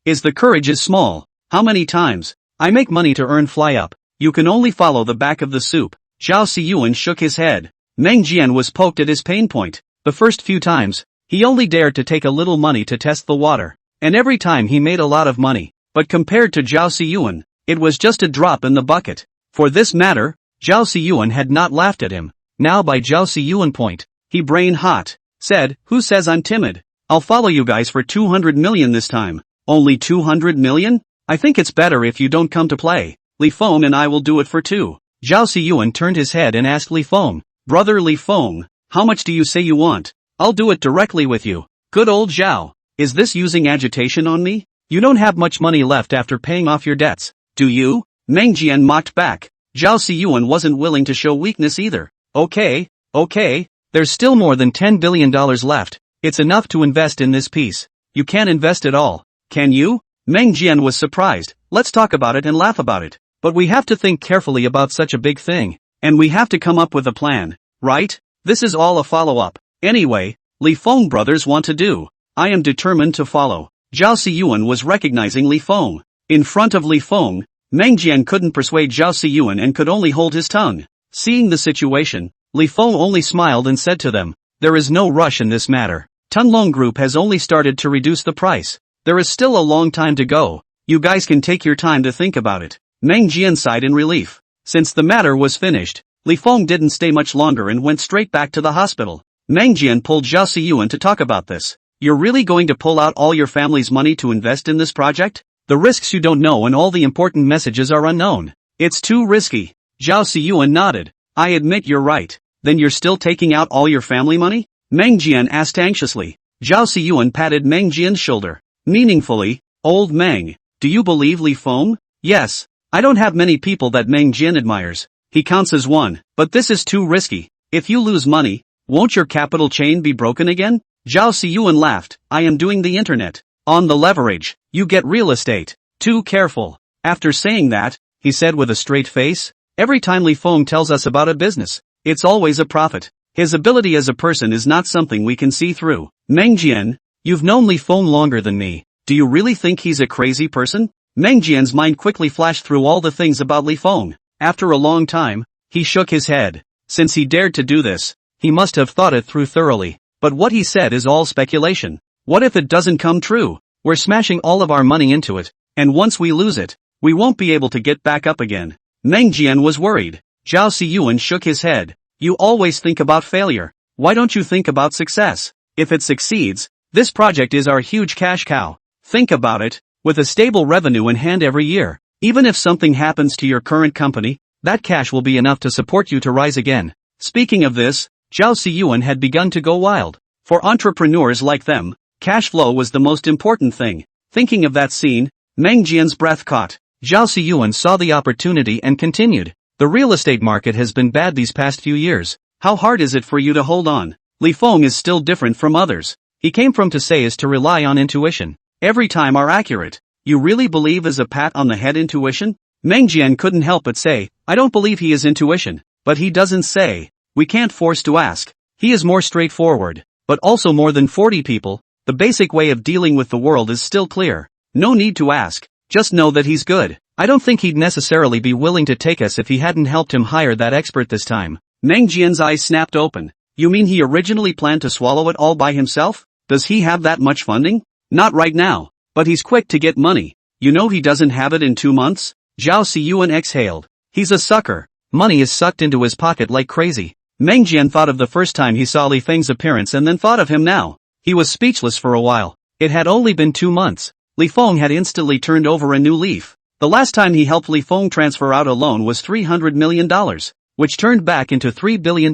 is the courage is small. How many times? I make money to earn fly up. You can only follow the back of the soup. Zhao Siyuan shook his head. Meng Jian was poked at his pain point. The first few times, he only dared to take a little money to test the water. And every time he made a lot of money. But compared to Zhao Siyuan, it was just a drop in the bucket. For this matter, Zhao Siyuan had not laughed at him. Now by Zhao Siyuan point, he brain hot, said, who says I'm timid? I'll follow you guys for 200 million this time. Only 200 million? I think it's better if you don't come to play. Li Feng and I will do it for 2. Zhao Siyuan turned his head and asked Li Feng, Brother Li Feng, how much do you say you want? I'll do it directly with you. Good old Zhao. Is this using agitation on me? You don't have much money left after paying off your debts, do you? Meng Jian mocked back. Zhao Siyuan wasn't willing to show weakness either. Okay, there's still more than $10 billion left. It's enough to invest in this piece. You can't invest it all, can you? Meng Jian was surprised. Let's talk about it and laugh about it. But we have to think carefully about such a big thing. And we have to come up with a plan, right? This is all a follow-up. Anyway, Li Feng brothers want to do. I am determined to follow. Zhao Siyuan was recognizing Li Feng. In front of Li Feng, Meng Jian couldn't persuade Zhao Siyuan and could only hold his tongue. Seeing the situation, Li Feng only smiled and said to them, there is no rush in this matter. Tunlong Group has only started to reduce the price. There is still a long time to go. You guys can take your time to think about it. Meng Jian sighed in relief. Since the matter was finished, Li Feng didn't stay much longer and went straight back to the hospital. Meng Jian pulled Zhao Siyuan to talk about this. You're really going to pull out all your family's money to invest in this project? The risks you don't know and all the important messages are unknown. It's too risky. Zhao Siyuan nodded. I admit you're right. Then you're still taking out all your family money? Meng Jian asked anxiously. Zhao Siyuan patted Meng Jian's shoulder. Meaningfully, old Meng, do you believe Li Feng? Yes. I don't have many people that Meng Jian admires. He counts as one, but this is too risky. If you lose money, won't your capital chain be broken again? Zhao Siyuan laughed. I am doing the internet. On the leverage, you get real estate. Too careful. After saying that, he said with a straight face, every time Li Feng tells us about a business, it's always a profit. His ability as a person is not something we can see through. Meng Jian, you've known Li Feng longer than me. Do you really think he's a crazy person? Meng Jian's mind quickly flashed through all the things about Li Feng. After a long time, he shook his head. Since he dared to do this, he must have thought it through thoroughly. But what he said is all speculation. What if it doesn't come true? We're smashing all of our money into it, and once we lose it, we won't be able to get back up again. Meng Jian was worried. Zhao Siyuan shook his head. You always think about failure. Why don't you think about success? If it succeeds, this project is our huge cash cow. Think about it, with a stable revenue in hand every year. Even if something happens to your current company, that cash will be enough to support you to rise again. Speaking of this, Zhao Siyuan had begun to go wild. For entrepreneurs like them, cash flow was the most important thing. Thinking of that scene, Meng Jian's breath caught. Zhao Siyuan saw the opportunity and continued. The real estate market has been bad these past few years. How hard is it for you to hold on? Li Feng is still different from others. He came from to say is to rely on intuition. Every time are accurate. You really believe is a pat on the head intuition? Meng Jian couldn't help but say, I don't believe he is intuition. But he doesn't say. We can't force to ask. He is more straightforward. But also more than 40 people, the basic way of dealing with the world is still clear. No need to ask. Just know that he's good. I don't think he'd necessarily be willing to take us if he hadn't helped him hire that expert this time. Meng Jian's eyes snapped open. You mean he originally planned to swallow it all by himself? Does he have that much funding? Not right now. But he's quick to get money. You know he doesn't have it in 2 months? Zhao Siyuan exhaled. He's a sucker. Money is sucked into his pocket like crazy. Meng Jian thought of the first time he saw Li Feng's appearance and then thought of him now. He was speechless for a while. It had only been 2 months. Li Feng had instantly turned over a new leaf. The last time he helped Li Feng transfer out a loan was $300 million, which turned back into $3 billion.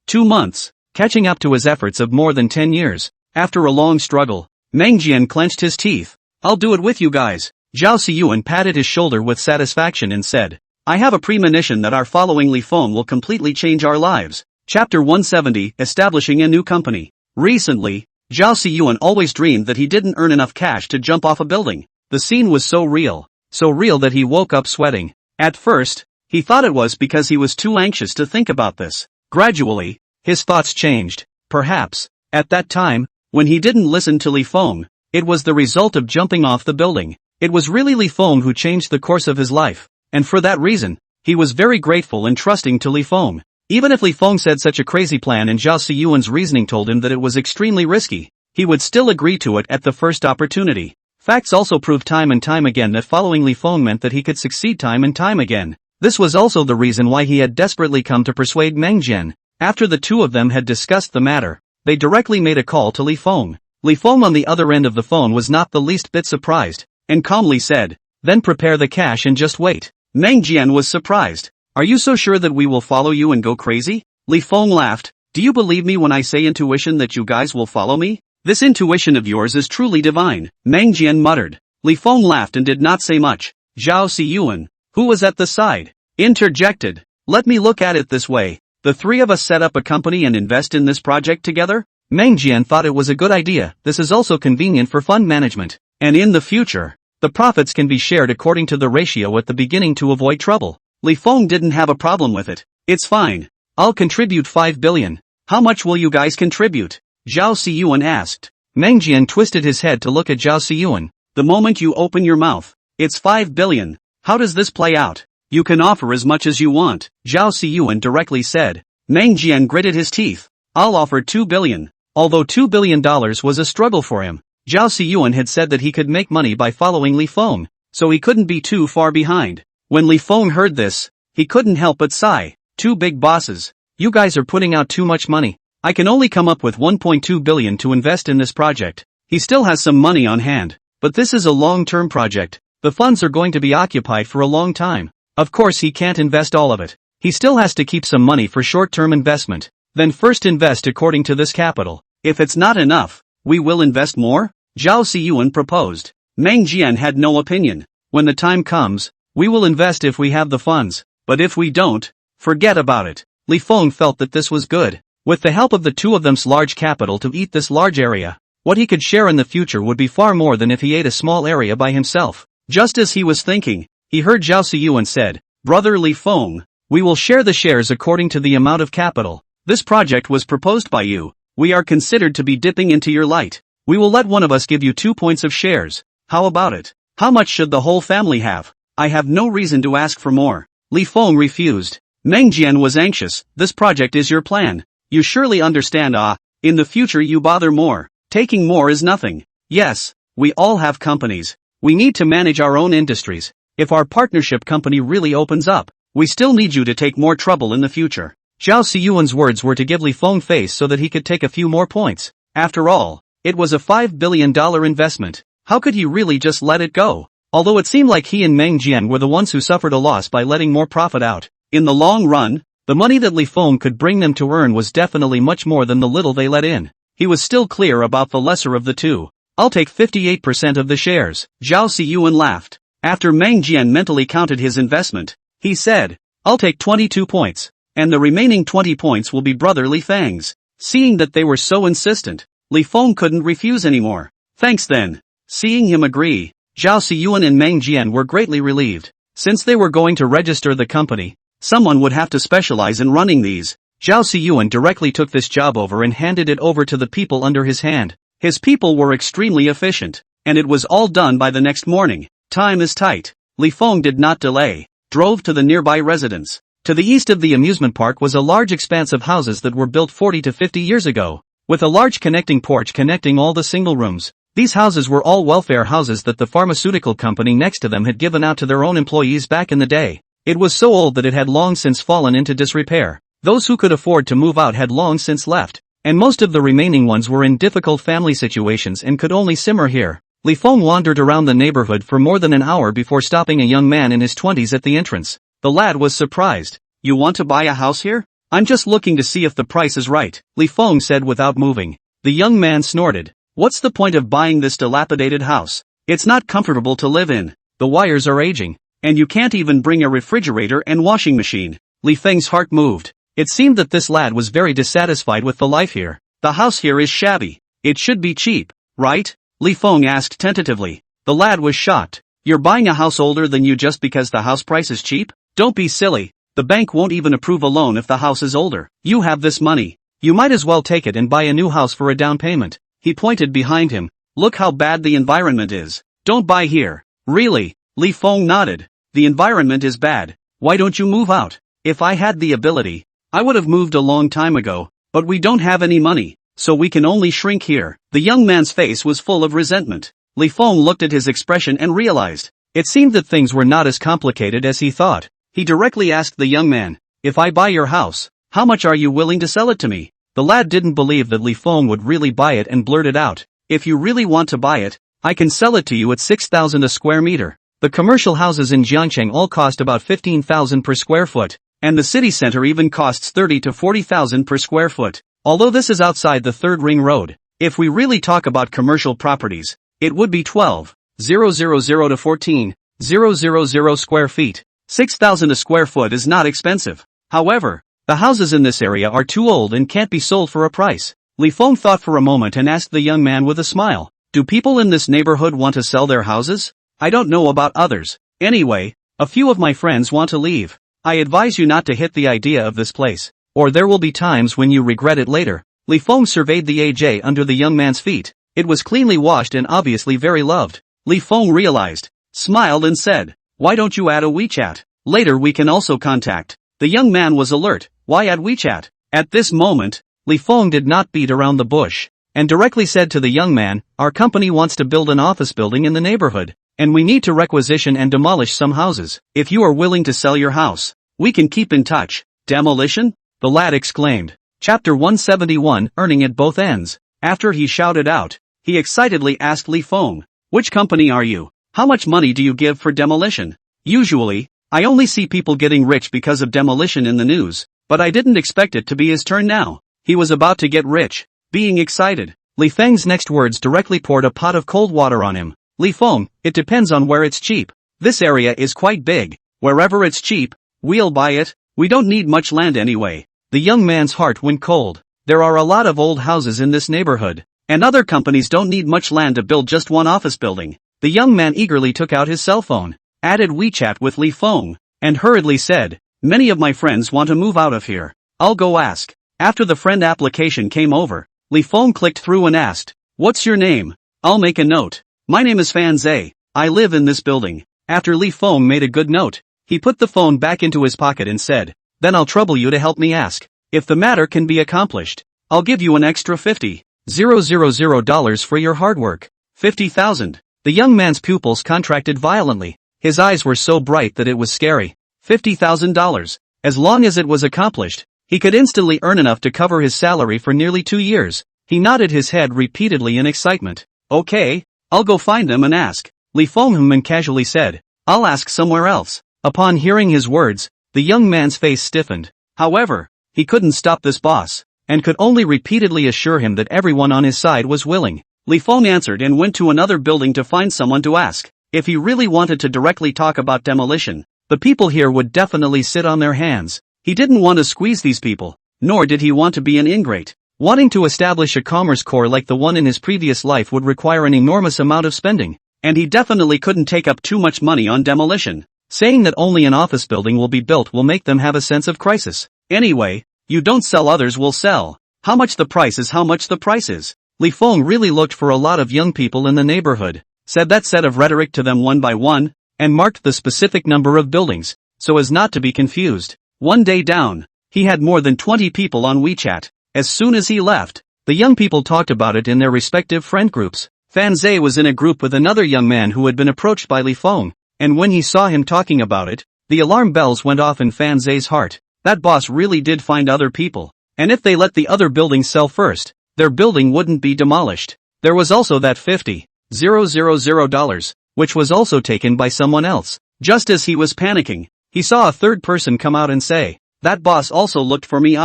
2 months, catching up to his efforts of more than 10 years. After a long struggle, Meng Jian clenched his teeth. I'll do it with you guys. Zhao Siyuan patted his shoulder with satisfaction and said, I have a premonition that our following Li Feng will completely change our lives. Chapter 170, Establishing a New Company. Recently, Zhao Siyuan always dreamed that he didn't earn enough cash to jump off a building. The scene was so real that he woke up sweating. At first, he thought it was because he was too anxious to think about this. Gradually, his thoughts changed. Perhaps, at that time, when he didn't listen to Li Feng, it was the result of jumping off the building. It was really Li Feng who changed the course of his life, and for that reason, he was very grateful and trusting to Li Feng. Even if Li Feng said such a crazy plan and Zhao Siyuan's reasoning told him that it was extremely risky, he would still agree to it at the first opportunity. Facts also proved time and time again that following Li Feng meant that he could succeed time and time again. This was also the reason why he had desperately come to persuade Meng Jian. After the two of them had discussed the matter, they directly made a call to Li Feng. Li Feng on the other end of the phone was not the least bit surprised, and calmly said, then prepare the cash and just wait. Meng Jian was surprised. Are you so sure that we will follow you and go crazy? Li Feng laughed. Do you believe me when I say intuition that you guys will follow me? This intuition of yours is truly divine. Meng Jian muttered. Li Feng laughed and did not say much. Zhao Siyuan, who was at the side, interjected. Let me look at it this way. The three of us set up a company and invest in this project together? Meng Jian thought it was a good idea. This is also convenient for fund management. And in the future, the profits can be shared according to the ratio at the beginning to avoid trouble. Li Feng didn't have a problem with it. It's fine. I'll contribute 5 billion. How much will you guys contribute? Zhao Siyuan asked. Meng Jian twisted his head to look at Zhao Siyuan. The moment you open your mouth, it's 5 billion. How does this play out? You can offer as much as you want, Zhao Siyuan directly said. Meng Jian gritted his teeth. I'll offer 2 billion. Although $2 billion was a struggle for him, Zhao Siyuan had said that he could make money by following Li Feng. so he couldn't be too far behind. When Li Feng heard this, he couldn't help but sigh. Two big bosses. You guys are putting out too much money. I can only come up with 1.2 billion to invest in this project. He still has some money on hand, but this is a long-term project. The funds are going to be occupied for a long time. Of course he can't invest all of it. He still has to keep some money for short-term investment. Then first invest according to this capital. If it's not enough, we will invest more? Zhao Xiyuan proposed. Meng Jian had no opinion. When the time comes, we will invest if we have the funds, but if we don't, forget about it. Li Feng felt that this was good. With the help of the two of them's large capital to eat this large area, what he could share in the future would be far more than if he ate a small area by himself. Just as he was thinking, he heard Zhao Xiyuan said, Brother Li Feng, we will share the shares according to the amount of capital. This project was proposed by you. We are considered to be dipping into your light. We will let one of us give you 2 points of shares. How about it? How much should the whole family have? I have no reason to ask for more. Li Feng refused. Meng Jian was anxious. This project is your plan. You surely understand. In the future you bother more. Taking more is nothing. Yes, we all have companies. We need to manage our own industries. If our partnership company really opens up, we still need you to take more trouble in the future. Zhao Xiyuan's words were to give Li Feng face so that he could take a few more points. After all, it was a $5 billion investment. How could he really just let it go? Although it seemed like he and Meng Jian were the ones who suffered a loss by letting more profit out. In the long run, the money that Li Feng could bring them to earn was definitely much more than the little they let in. He was still clear about the lesser of the two. I'll take 58% of the shares. Zhao Xiyuan laughed. After Meng Jian mentally counted his investment, he said, I'll take 22 points, and the remaining 20 points will be Brother Li Feng's. Seeing that they were so insistent, Li Feng couldn't refuse anymore. Thanks then. Seeing him agree, Zhao Xiyuan and Meng Jian were greatly relieved. Since they were going to register the company, someone would have to specialize in running these. Zhao Xiyuan directly took this job over and handed it over to the people under his hand. His people were extremely efficient, and it was all done by the next morning. Time is tight. Li Feng did not delay, drove to the nearby residence. To the east of the amusement park was a large expanse of houses that were built 40 to 50 years ago, with a large connecting porch connecting all the single rooms. These houses were all welfare houses that the pharmaceutical company next to them had given out to their own employees back in the day. It was so old that it had long since fallen into disrepair. Those who could afford to move out had long since left, and most of the remaining ones were in difficult family situations and could only simmer here. Li Feng wandered around the neighborhood for more than an hour before stopping a young man in his 20s at the entrance. The lad was surprised. You want to buy a house here? I'm just looking to see if the price is right, Li Feng said without moving. The young man snorted. What's the point of buying this dilapidated house? It's not comfortable to live in. The wires are aging, and you can't even bring a refrigerator and washing machine. Li Feng's heart moved. It seemed that this lad was very dissatisfied with the life here. The house here is shabby. It should be cheap, right? Li Feng asked tentatively. The lad was shocked. You're buying a house older than you just because the house price is cheap? Don't be silly. The bank won't even approve a loan if the house is older. You have this money. You might as well take it and buy a new house for a down payment. He pointed behind him. Look how bad the environment is. Don't buy here. Really? Li Feng nodded. The environment is bad. Why don't you move out? If I had the ability, I would have moved a long time ago, but we don't have any money, so we can only shrink here. The young man's face was full of resentment. Li Feng looked at his expression and realized. It seemed that things were not as complicated as he thought. He directly asked the young man, if I buy your house, how much are you willing to sell it to me? The lad didn't believe that Li Feng would really buy it and blurted out, if you really want to buy it, I can sell it to you at 6,000 a square meter. The commercial houses in Jiangcheng all cost about 15,000 per square foot, and the city center even costs 30 to 40,000 per square foot. Although this is outside the third ring road, if we really talk about commercial properties, it would be 12,000 to 14,000 square feet. 6,000 a square foot is not expensive. However, the houses in this area are too old and can't be sold for a price. Li Feng thought for a moment and asked the young man with a smile, do people in this neighborhood want to sell their houses? I don't know about others. Anyway, a few of my friends want to leave. I advise you not to hit the idea of this place, or there will be times when you regret it later. Li Feng surveyed the AJ under the young man's feet. It was cleanly washed and obviously very loved. Li Feng realized, smiled and said, why don't you add a WeChat? Later we can also contact. The young man was alert. Why add WeChat? At this moment, Li Feng did not beat around the bush, and directly said to the young man, our company wants to build an office building in the neighborhood. and we need to requisition and demolish some houses. If you are willing to sell your house, we can keep in touch. Demolition? The lad exclaimed. Chapter 171, Earning at Both Ends. After he shouted out, he excitedly asked Li Feng, which company are you? How much money do you give for demolition? Usually, I only see people getting rich because of demolition in the news, but I didn't expect it to be his turn now. He was about to get rich. Being excited, Li Feng's next words directly poured a pot of cold water on him. Li Feng, it depends on where it's cheap. This area is quite big. Wherever it's cheap, we'll buy it. We don't need much land anyway. The young man's heart went cold. There are a lot of old houses in this neighborhood, and other companies don't need much land to build just one office building. The young man eagerly took out his cell phone, added WeChat with Li Feng, and hurriedly said, many of my friends want to move out of here. I'll go ask. After the friend application came over, Li Feng clicked through and asked, what's your name? I'll make a note. My name is Fan Zhe. I live in this building. After Li Feng made a good note, he put the phone back into his pocket and said, then I'll trouble you to help me ask. If the matter can be accomplished, I'll give you an extra $50,000 for your hard work. 50,000. The young man's pupils contracted violently. His eyes were so bright that it was scary. $50,000. As long as it was accomplished, he could instantly earn enough to cover his salary for nearly 2 years. He nodded his head repeatedly in excitement. Okay, I'll go find them and ask. Li Feng casually said, I'll ask somewhere else. Upon hearing his words, the young man's face stiffened. However, he couldn't stop this boss, and could only repeatedly assure him that everyone on his side was willing. Li Feng answered and went to another building to find someone to ask. If he really wanted to directly talk about demolition, the people here would definitely sit on their hands. He didn't want to squeeze these people, nor did he want to be an ingrate. Wanting to establish a commerce core like the one in his previous life would require an enormous amount of spending, and he definitely couldn't take up too much money on demolition. Saying that only an office building will be built will make them have a sense of crisis. Anyway, you don't sell, others will sell. How much the price is, how much the price is. Li Feng really looked for a lot of young people in the neighborhood, said that set of rhetoric to them one by one, and marked the specific number of buildings, so as not to be confused. One day down, he had more than 20 people on WeChat. As soon as he left, the young people talked about it in their respective friend groups. Fan Zhe was in a group with another young man who had been approached by Li Feng, and when he saw him talking about it, the alarm bells went off in Fan Zhe's heart. That boss really did find other people, and if they let the other buildings sell first, their building wouldn't be demolished. There was also that $50,000, which was also taken by someone else. Just as he was panicking, he saw a third person come out and say, that boss also looked for me.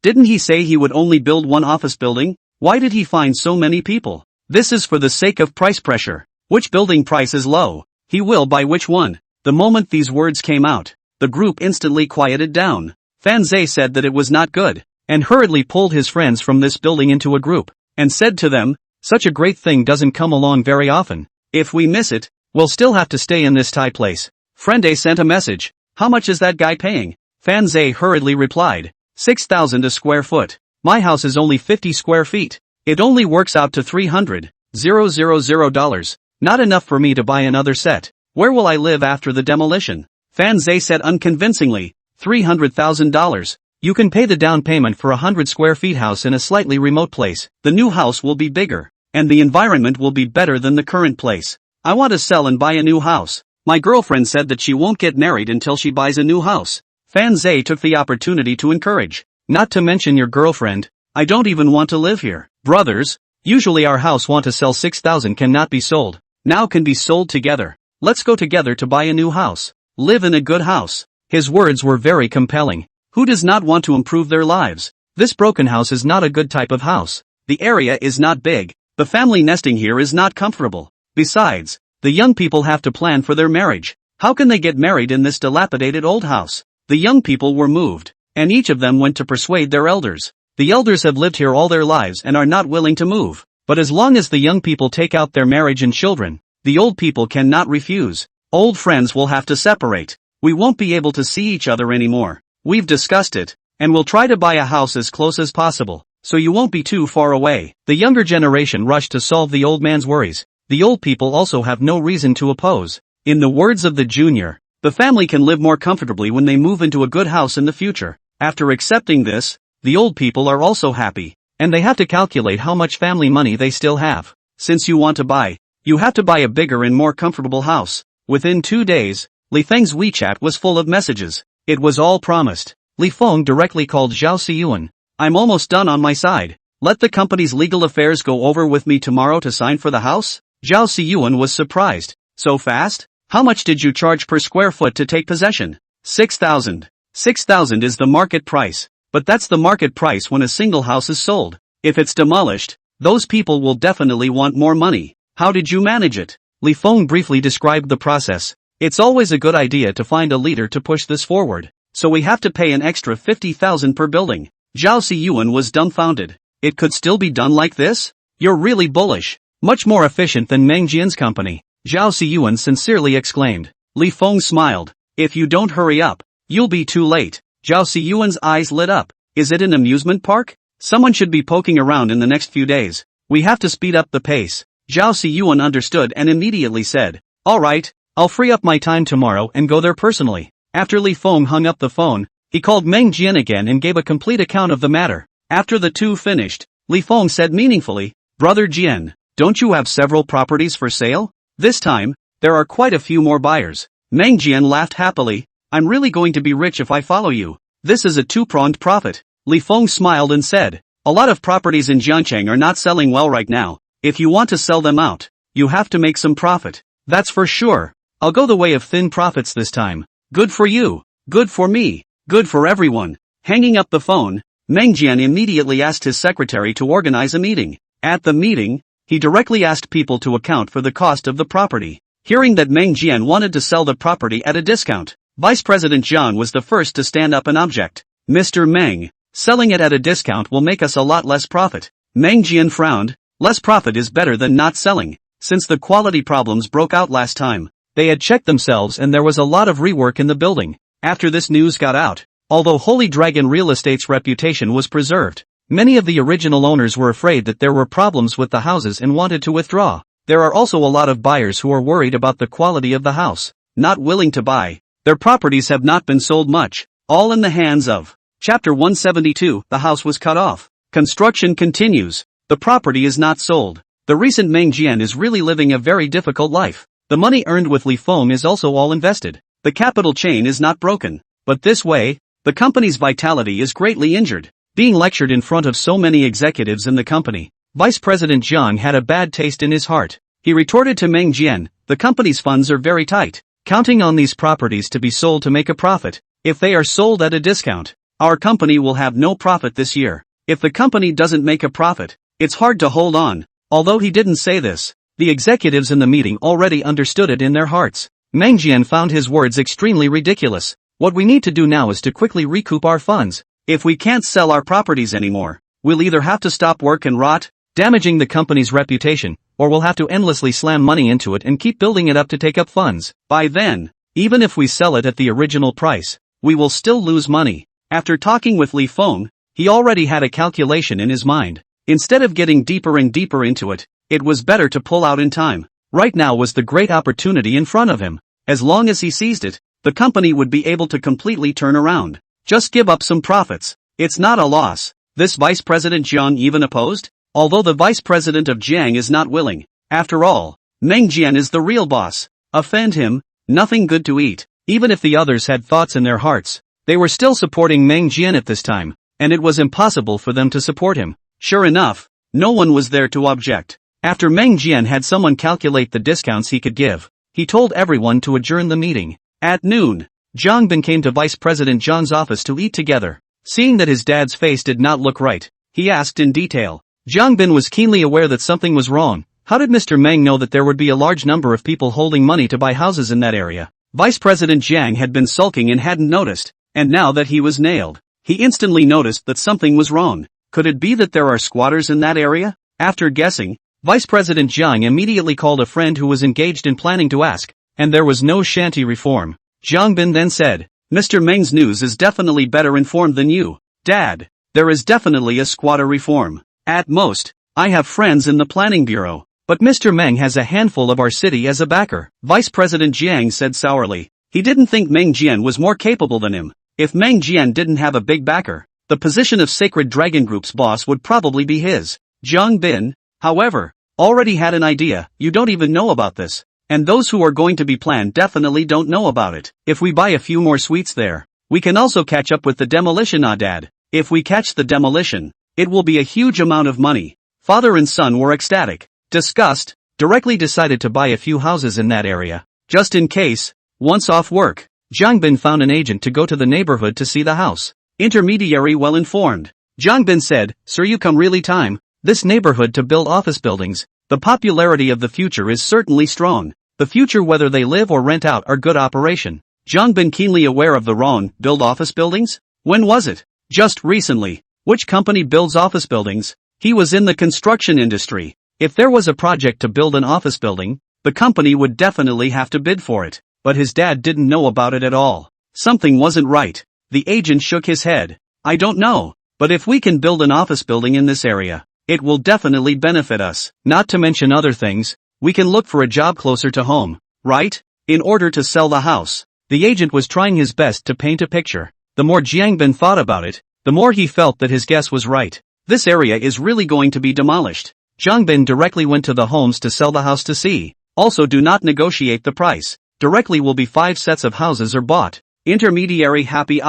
Didn't he say he would only build one office building? Why did he find so many people? This is for the sake of price pressure. Which building price is low? He will buy which one. The moment these words came out, the group instantly quieted down. Fan Zhe said that it was not good, and hurriedly pulled his friends from this building into a group, and said to them, such a great thing doesn't come along very often. If we miss it, we'll still have to stay in this Thai place. Friend A sent a message. How much is that guy paying? Fan Zhe hurriedly replied, 6,000 a square foot. My house is only 50 square feet. It only works out to $300,000. Not enough for me to buy another set. Where will I live after the demolition? Fan Zhe said unconvincingly, $300,000. You can pay the down payment for a 100 square feet house in a slightly remote place. The new house will be bigger, and the environment will be better than the current place. I want to sell and buy a new house. My girlfriend said that she won't get married until she buys a new house. Fan Zhe took the opportunity to encourage. Not to mention your girlfriend. I don't even want to live here. Brothers, usually our house want to sell 6,000 cannot be sold. Now can be sold together. Let's go together to buy a new house. Live in a good house. His words were very compelling. Who does not want to improve their lives? This broken house is not a good type of house. The area is not big. The family nesting here is not comfortable. Besides, the young people have to plan for their marriage. How can they get married in this dilapidated old house? The young people were moved, and each of them went to persuade their elders. The elders have lived here all their lives and are not willing to move. But as long as the young people take out their marriage and children, the old people cannot refuse. Old friends will have to separate. We won't be able to see each other anymore. We've discussed it, and we'll try to buy a house as close as possible, so you won't be too far away. The younger generation rushed to solve the old man's worries. The old people also have no reason to oppose. In the words of the junior, the family can live more comfortably when they move into a good house in the future. After accepting this, the old people are also happy, and they have to calculate how much family money they still have. Since you want to buy, You have to buy a bigger and more comfortable house. Within 2 days, Li Feng's WeChat was full of messages. It was all promised. Li Feng directly called Zhao Xiyuan. I'm almost done on my side. Let the company's legal affairs go over with me tomorrow to sign for the house? Zhao Xiyuan was surprised. So fast? How much did you charge per square foot to take possession? 6,000. 6,000 is the market price. But that's the market price when a single house is sold. If it's demolished, those people will definitely want more money. How did you manage it? Li Feng briefly described the process. It's always a good idea to find a leader to push this forward. So we have to pay an extra 50,000 per building. Zhao Xiyuan was dumbfounded. It could still be done like this? You're really bullish. Much more efficient than Meng Jian's company. Zhao Xiyuan sincerely exclaimed. Li Feng smiled. If you don't hurry up, you'll be too late. Zhao Xiyuan's eyes lit up. Is it an amusement park? Someone should be poking around in the next few days. We have to speed up the pace. Zhao Xiyuan understood and immediately said, alright, I'll free up my time tomorrow and go there personally. After Li Feng hung up the phone, he called Meng Jian again and gave a complete account of the matter. After the two finished, Li Feng said meaningfully, Brother Jian, don't you have several properties for sale? This time, there are quite a few more buyers. Meng Jian laughed happily. I'm really going to be rich if I follow you. This is a two-pronged profit. Li Feng smiled and said, a lot of properties in Jiangcheng are not selling well right now. If you want to sell them out, you have to make some profit. That's for sure. I'll go the way of thin profits this time. Good for you. Good for me. Good for everyone. Hanging up the phone, Meng Jian immediately asked his secretary to organize a meeting. At the meeting, he directly asked people to account for the cost of the property. Hearing that Meng Jian wanted to sell the property at a discount, Vice President Zhang was the first to stand up and object. Mr. Meng, selling it at a discount will make us a lot less profit. Meng Jian frowned. Less profit is better than not selling. Since the quality problems broke out last time, they had checked themselves and there was a lot of rework in the building. After this news got out, although Holy Dragon Real Estate's reputation was preserved, many of the original owners were afraid that there were problems with the houses and wanted to withdraw. There are also a lot of buyers who are worried about the quality of the house, not willing to buy. Their properties have not been sold much, all in the hands of. Chapter 172, the house was cut off. Construction continues. The property is not sold. The recent Meng Jian is really living a very difficult life. The money earned with Li Feng is also all invested. The capital chain is not broken. But this way, the company's vitality is greatly injured. Being lectured in front of so many executives in the company, Vice President Zhang had a bad taste in his heart. He retorted to Meng Jian, the company's funds are very tight. Counting on these properties to be sold to make a profit. If they are sold at a discount, our company will have no profit this year. If the company doesn't make a profit, it's hard to hold on. Although he didn't say this, the executives in the meeting already understood it in their hearts. Meng Jian found his words extremely ridiculous. What we need to do now is to quickly recoup our funds. If we can't sell our properties anymore, we'll either have to stop work and rot, damaging the company's reputation, or we'll have to endlessly slam money into it and keep building it up to take up funds. By then, even if we sell it at the original price, we will still lose money. After talking with Li Feng, he already had a calculation in his mind. Instead of getting deeper and deeper into it, it was better to pull out in time. Right now was the great opportunity in front of him. As long as he seized it, the company would be able to completely turn around. Just give up some profits. It's not a loss. This Vice President Jiang even opposed? Although the Vice President of Jiang is not willing. After all, Meng Jian is the real boss. Offend him, nothing good to eat. Even if the others had thoughts in their hearts, they were still supporting Meng Jian at this time, and it was impossible for them to support him. Sure enough, no one was there to object. After Meng Jian had someone calculate the discounts he could give, he told everyone to adjourn the meeting. At noon, Zhang Bin came to Vice President Zhang's office to eat together. Seeing that his dad's face did not look right, he asked in detail. Zhang Bin was keenly aware that something was wrong. How did Mr. Meng know that there would be a large number of people holding money to buy houses in that area? Vice President Jiang had been sulking and hadn't noticed, and now that he was nailed, he instantly noticed that something was wrong. Could it be that there are squatters in that area? After guessing, Vice President Jiang immediately called a friend who was engaged in planning to ask, and there was no shanty reform. Zhang Bin then said, Mr. Meng's news is definitely better informed than you. Dad, there is definitely a squatter reform. At most, I have friends in the planning bureau, but Mr. Meng has a handful of our city as a backer. Vice President Jiang said sourly. He didn't think Meng Jian was more capable than him. If Meng Jian didn't have a big backer, the position of Sacred Dragon Group's boss would probably be his. Zhang Bin, however, already had an idea, you don't even know about this. And those who are going to be planned definitely don't know about it. If we buy a few more sweets there, we can also catch up with the demolition, Dad. If we catch the demolition, it will be a huge amount of money. Father and son were ecstatic. Disgust, directly decided to buy a few houses in that area. Just in case, once off work, Jiangbin found an agent to go to the neighborhood to see the house. Intermediary well informed. Jiangbin said, "Sir, you come really time. This neighborhood to build office buildings. The popularity of the future is certainly strong. The future, whether they live or rent out, are good operation." Jiangbin, keenly aware of the wrong, build office buildings? When was it? Just recently. Which company builds office buildings? He was in the construction industry. If there was a project to build an office building, the company would definitely have to bid for it. But his dad didn't know about it at all. Something wasn't right. The agent shook his head. "I don't know, but if we can build an office building in this area, it will definitely benefit us. Not to mention other things, we can look for a job closer to home, right? In order to sell the house." The agent was trying his best to paint a picture. The more Jiangbin thought about it, the more he felt that his guess was right. This area is really going to be demolished. Jiangbin directly went to the homes to sell the house to see. Also, do not negotiate the price. Directly will be 5 sets of houses are bought. Intermediary happy.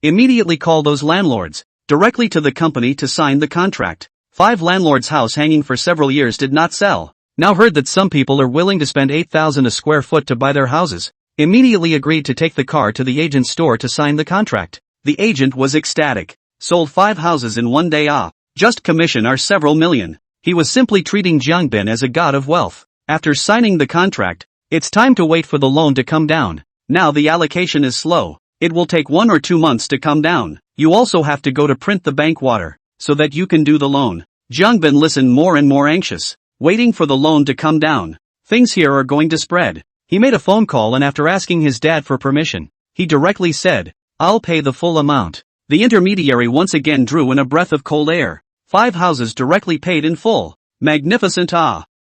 Immediately call those landlords directly to the company to sign the contract. 5 landlords' house hanging for several years did not sell. Now heard that some people are willing to spend 8,000 a square foot to buy their houses. Immediately agreed to take the car to the agent's store to sign the contract. The agent was ecstatic. Sold 5 houses in one day. Just commission are several million. He was simply treating Jiangbin as a god of wealth. After signing the contract, it's time to wait for the loan to come down. Now the allocation is slow. It will take 1 or 2 months to come down. You also have to go to print the bank water, so that you can do the loan. Jiangbin listened more and more anxious, waiting for the loan to come down. Things here are going to spread. He made a phone call, and after asking his dad for permission, he directly said, "I'll pay the full amount." The intermediary once again drew in a breath of cold air. 5 houses directly paid in full. Magnificent.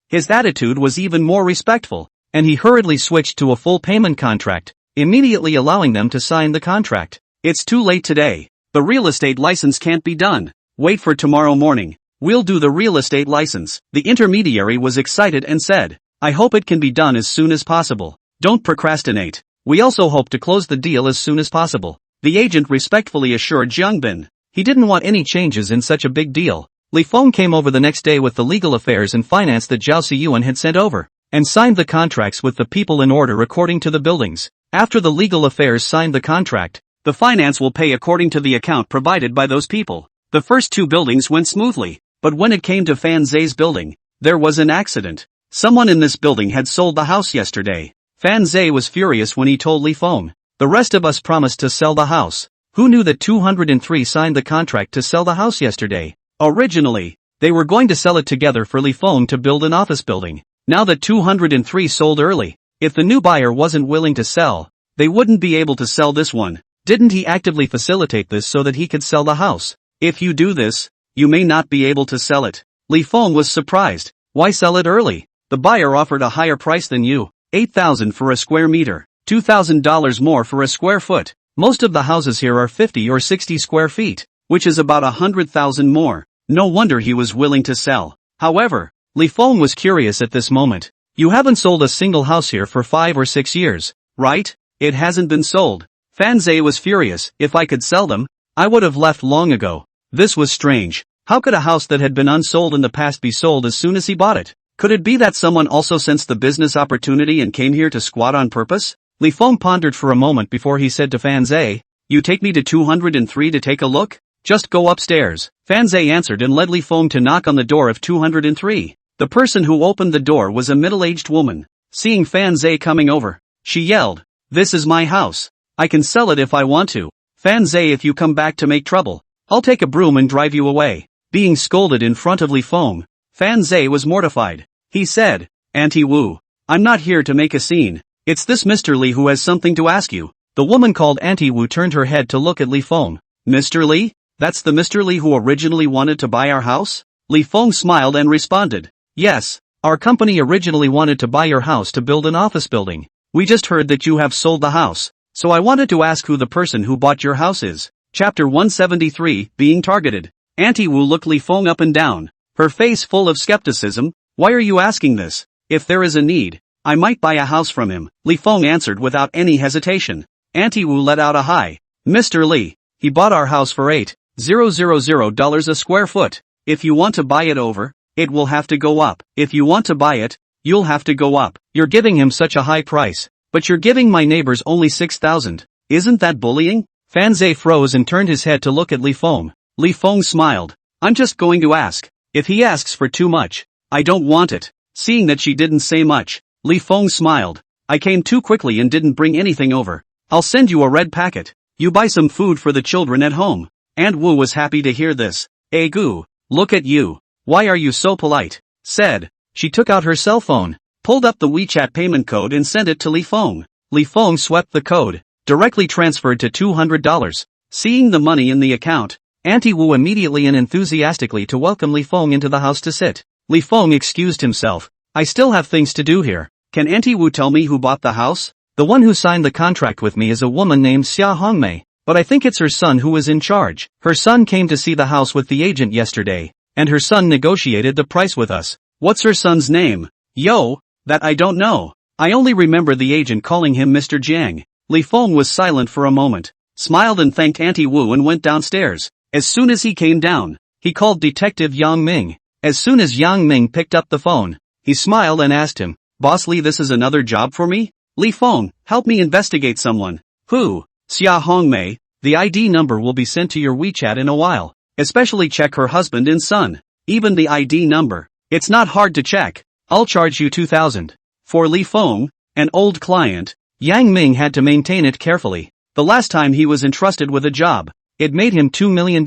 His attitude was even more respectful, and he hurriedly switched to a full payment contract, immediately allowing them to sign the contract. "It's too late today. The real estate license can't be done. Wait for tomorrow morning. We'll do the real estate license." The intermediary was excited and said, "I hope it can be done as soon as possible. Don't procrastinate. We also hope to close the deal as soon as possible." The agent respectfully assured Jiangbin. He didn't want any changes in such a big deal. Li Feng came over the next day with the legal affairs and finance that Zhao Siyuan had sent over, and signed the contracts with the people in order according to the buildings. After the legal affairs signed the contract, the finance will pay according to the account provided by those people. The first 2 buildings went smoothly, but when it came to Fan Zhe's building, there was an accident. Someone in this building had sold the house yesterday. Fan Zhe was furious when he told Li Feng, "The rest of us promised to sell the house." Who knew that 203 signed the contract to sell the house yesterday? Originally, they were going to sell it together for Li Feng to build an office building. Now that 203 sold early, if the new buyer wasn't willing to sell, they wouldn't be able to sell this one. Didn't he actively facilitate this so that he could sell the house? If you do this, you may not be able to sell it. Li Feng was surprised. Why sell it early? The buyer offered a higher price than you. 8,000 for a square meter, $2,000 more for a square foot. Most of the houses here are 50 or 60 square feet, which is about 100,000 more. No wonder he was willing to sell. However, Li Feng was curious at this moment. You haven't sold a single house here for 5 or 6 years, right? It hasn't been sold. Fan Zhe was furious. If I could sell them, I would have left long ago. This was strange. How could a house that had been unsold in the past be sold as soon as he bought it? Could it be that someone also sensed the business opportunity and came here to squat on purpose? Li Feng pondered for a moment before he said to Fan Zhe, "You take me to 203 to take a look? Just go upstairs." Fan Zhe answered and led Li Feng to knock on the door of 203. The person who opened the door was a middle-aged woman. Seeing Fan Zhe coming over, she yelled, "This is my house. I can sell it if I want to. Fan Zhe, if you come back to make trouble, I'll take a broom and drive you away." Being scolded in front of Li Feng, Fan Zhe was mortified. He said, "Auntie Wu, I'm not here to make a scene. It's this Mr. Li who has something to ask you." The woman called Auntie Wu turned her head to look at Li Feng. "Mr. Li? That's the Mr. Li who originally wanted to buy our house?" Li Feng smiled and responded, "Yes, our company originally wanted to buy your house to build an office building. We just heard that you have sold the house, so I wanted to ask who the person who bought your house is." Chapter 173, Being Targeted. Auntie Wu looked Li Feng up and down, her face full of skepticism. Why are you asking this? If there is a need, I might buy a house from him, Li Feng answered without any hesitation. Auntie Wu let out a hi. Mr. Li, he bought our house for $8,000 a square foot. If you want to buy it over, it will have to go up. If you want to buy it, you'll have to go up. You're giving him such a high price, but you're giving my neighbors only 6,000. Isn't that bullying? Fan Zai froze and turned his head to look at Li Feng. Li Feng smiled. I'm just going to ask. If he asks for too much, I don't want it. Seeing that she didn't say much, Li Feng smiled. I came too quickly and didn't bring anything over. I'll send you a red packet. You buy some food for the children at home. Aunt Wu was happy to hear this. Gu, look at you. Why are you so polite? Said. She took out her cell phone, pulled up the WeChat payment code and sent it to Li Feng. Li Feng swept the code, directly transferred to $200. Seeing the money in the account, Auntie Wu immediately and enthusiastically to welcome Li Feng into the house to sit. Li Feng excused himself. I still have things to do here. Can Auntie Wu tell me who bought the house? The one who signed the contract with me is a woman named Xia Hongmei, but I think it's her son who is in charge. Her son came to see the house with the agent yesterday, and her son negotiated the price with us. What's her son's name? Yo, that I don't know. I only remember the agent calling him Mr. Jiang. Li Feng was silent for a moment, smiled and thanked Auntie Wu and went downstairs. As soon as he came down, he called Detective Yang Ming. As soon as Yang Ming picked up the phone, he smiled and asked him, Boss Li, this is another job for me? Li Feng, help me investigate someone. Who? Xia Hongmei. The ID number will be sent to your WeChat in a while. Especially check her husband and son. Even the ID number. It's not hard to check. I'll charge you 2,000. For Li Feng, an old client, Yang Ming had to maintain it carefully. The last time he was entrusted with a job, it made him $2 million.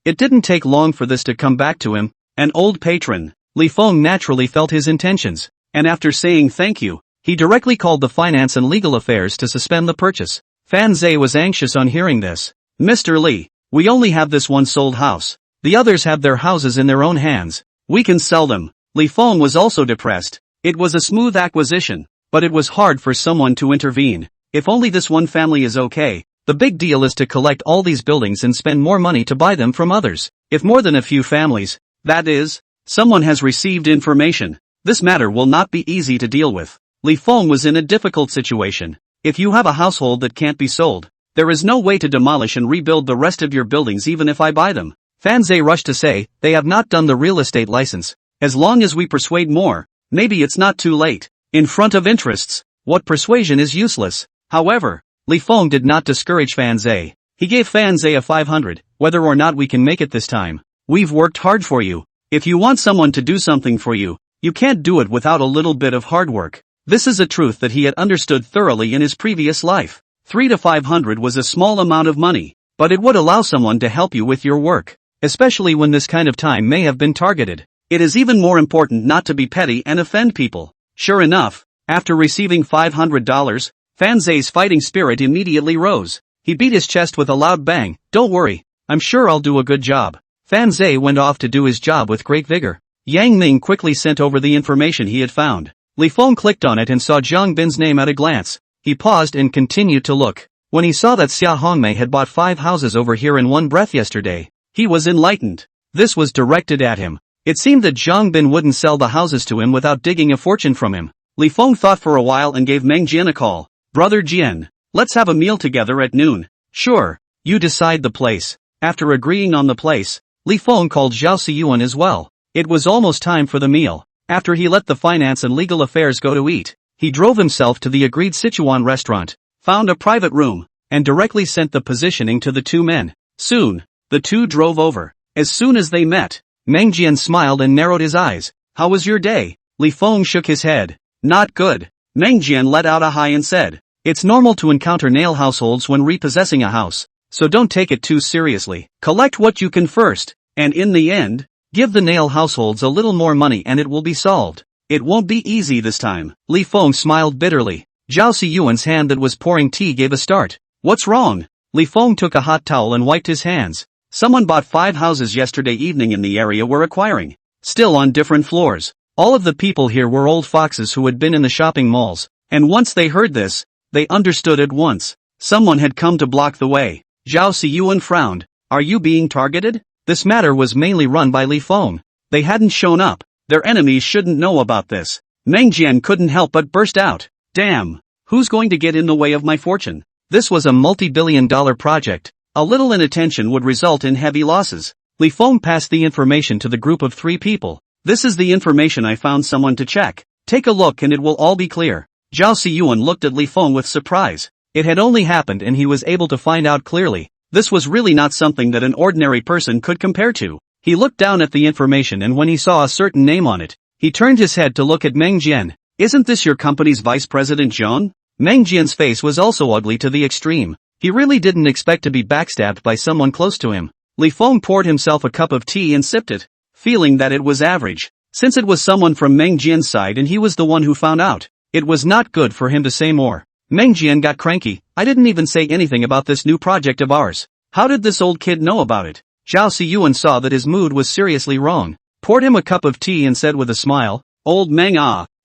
It didn't take long for this to come back to him. An old patron. Li Feng naturally felt his intentions, and after saying thank you, he directly called the finance and legal affairs to suspend the purchase. Fan Zai was anxious on hearing this. Mr. Li, we only have this one sold house. The others have their houses in their own hands. We can sell them. Li Feng was also depressed. It was a smooth acquisition, but it was hard for someone to intervene. If only this one family is okay. The big deal is to collect all these buildings and spend more money to buy them from others. If more than a few families, that is, someone has received information, this matter will not be easy to deal with. Li Feng was in a difficult situation. If you have a household that can't be sold, there is no way to demolish and rebuild the rest of your buildings even if I buy them. Fan Zai rushed to say, they have not done the real estate license. As long as we persuade more, maybe it's not too late. In front of interests, what persuasion is useless. However, Li Feng did not discourage Fan Zai. He gave Fan Zai a 500, whether or not we can make it this time. We've worked hard for you. If you want someone to do something for you, you can't do it without a little bit of hard work. This is a truth that he had understood thoroughly in his previous life. 3 to 500 was a small amount of money, but it would allow someone to help you with your work, especially when this kind of time may have been targeted. It is even more important not to be petty and offend people. Sure enough, after receiving $500, Fan Zai's fighting spirit immediately rose. He beat his chest with a loud bang. Don't worry, I'm sure I'll do a good job. Fan Zai went off to do his job with great vigor. Yang Ming quickly sent over the information he had found. Li Feng clicked on it and saw Zhang Bin's name at a glance. He paused and continued to look. When he saw that Xia Hongmei had bought 5 houses over here in one breath yesterday, he was enlightened. This was directed at him. It seemed that Zhang Bin wouldn't sell the houses to him without digging a fortune from him. Li Feng thought for a while and gave Meng Jian a call. Brother Jian, let's have a meal together at noon. Sure, you decide the place. After agreeing on the place, Li Feng called Zhao Siyuan as well. It was almost time for the meal. After he let the finance and legal affairs go to eat, he drove himself to the agreed Sichuan restaurant, found a private room, and directly sent the positioning to the two men. Soon, the two drove over. As soon as they met, Meng Jian smiled and narrowed his eyes. How was your day? Li Feng shook his head. Not good. Meng Jian let out a sigh and said, it's normal to encounter nail households when repossessing a house, so don't take it too seriously. Collect what you can first, and in the end, give the nail households a little more money and it will be solved. It won't be easy this time. Li Feng smiled bitterly. Zhao Siyuan's hand that was pouring tea gave a start. What's wrong? Li Feng took a hot towel and wiped his hands. Someone bought 5 houses yesterday evening in the area we're acquiring. Still on different floors. All of the people here were old foxes who had been in the shopping malls, and once they heard this, they understood at once. Someone had come to block the way. Zhao Siyuan frowned. Are you being targeted? This matter was mainly run by Li Feng. They hadn't shown up, Their enemies shouldn't know about this. Meng Jian couldn't help but burst out. Damn! Who's going to get in the way of my fortune? This was a multi-billion-dollar project. A little inattention would result in heavy losses. Li Feng passed the information to the group of 3 people. This is the information I found someone to check. Take a look and it will all be clear. Zhao Siyuan looked at Li Feng with surprise. It had only happened and he was able to find out clearly. This was really not something that an ordinary person could compare to. He looked down at the information and when he saw a certain name on it, he turned his head to look at Meng Jian. Isn't this your company's vice president Zhang? Meng Jian's face was also ugly to the extreme. He really didn't expect to be backstabbed by someone close to him. Li Feng poured himself a cup of tea and sipped it, feeling that it was average. Since it was someone from Meng Jian's side and he was the one who found out, it was not good for him to say more. Meng Jian got cranky. I didn't even say anything about this new project of ours. How did this old kid know about it? Zhao Siyuan saw that his mood was seriously wrong, poured him a cup of tea and said with a smile, Old Meng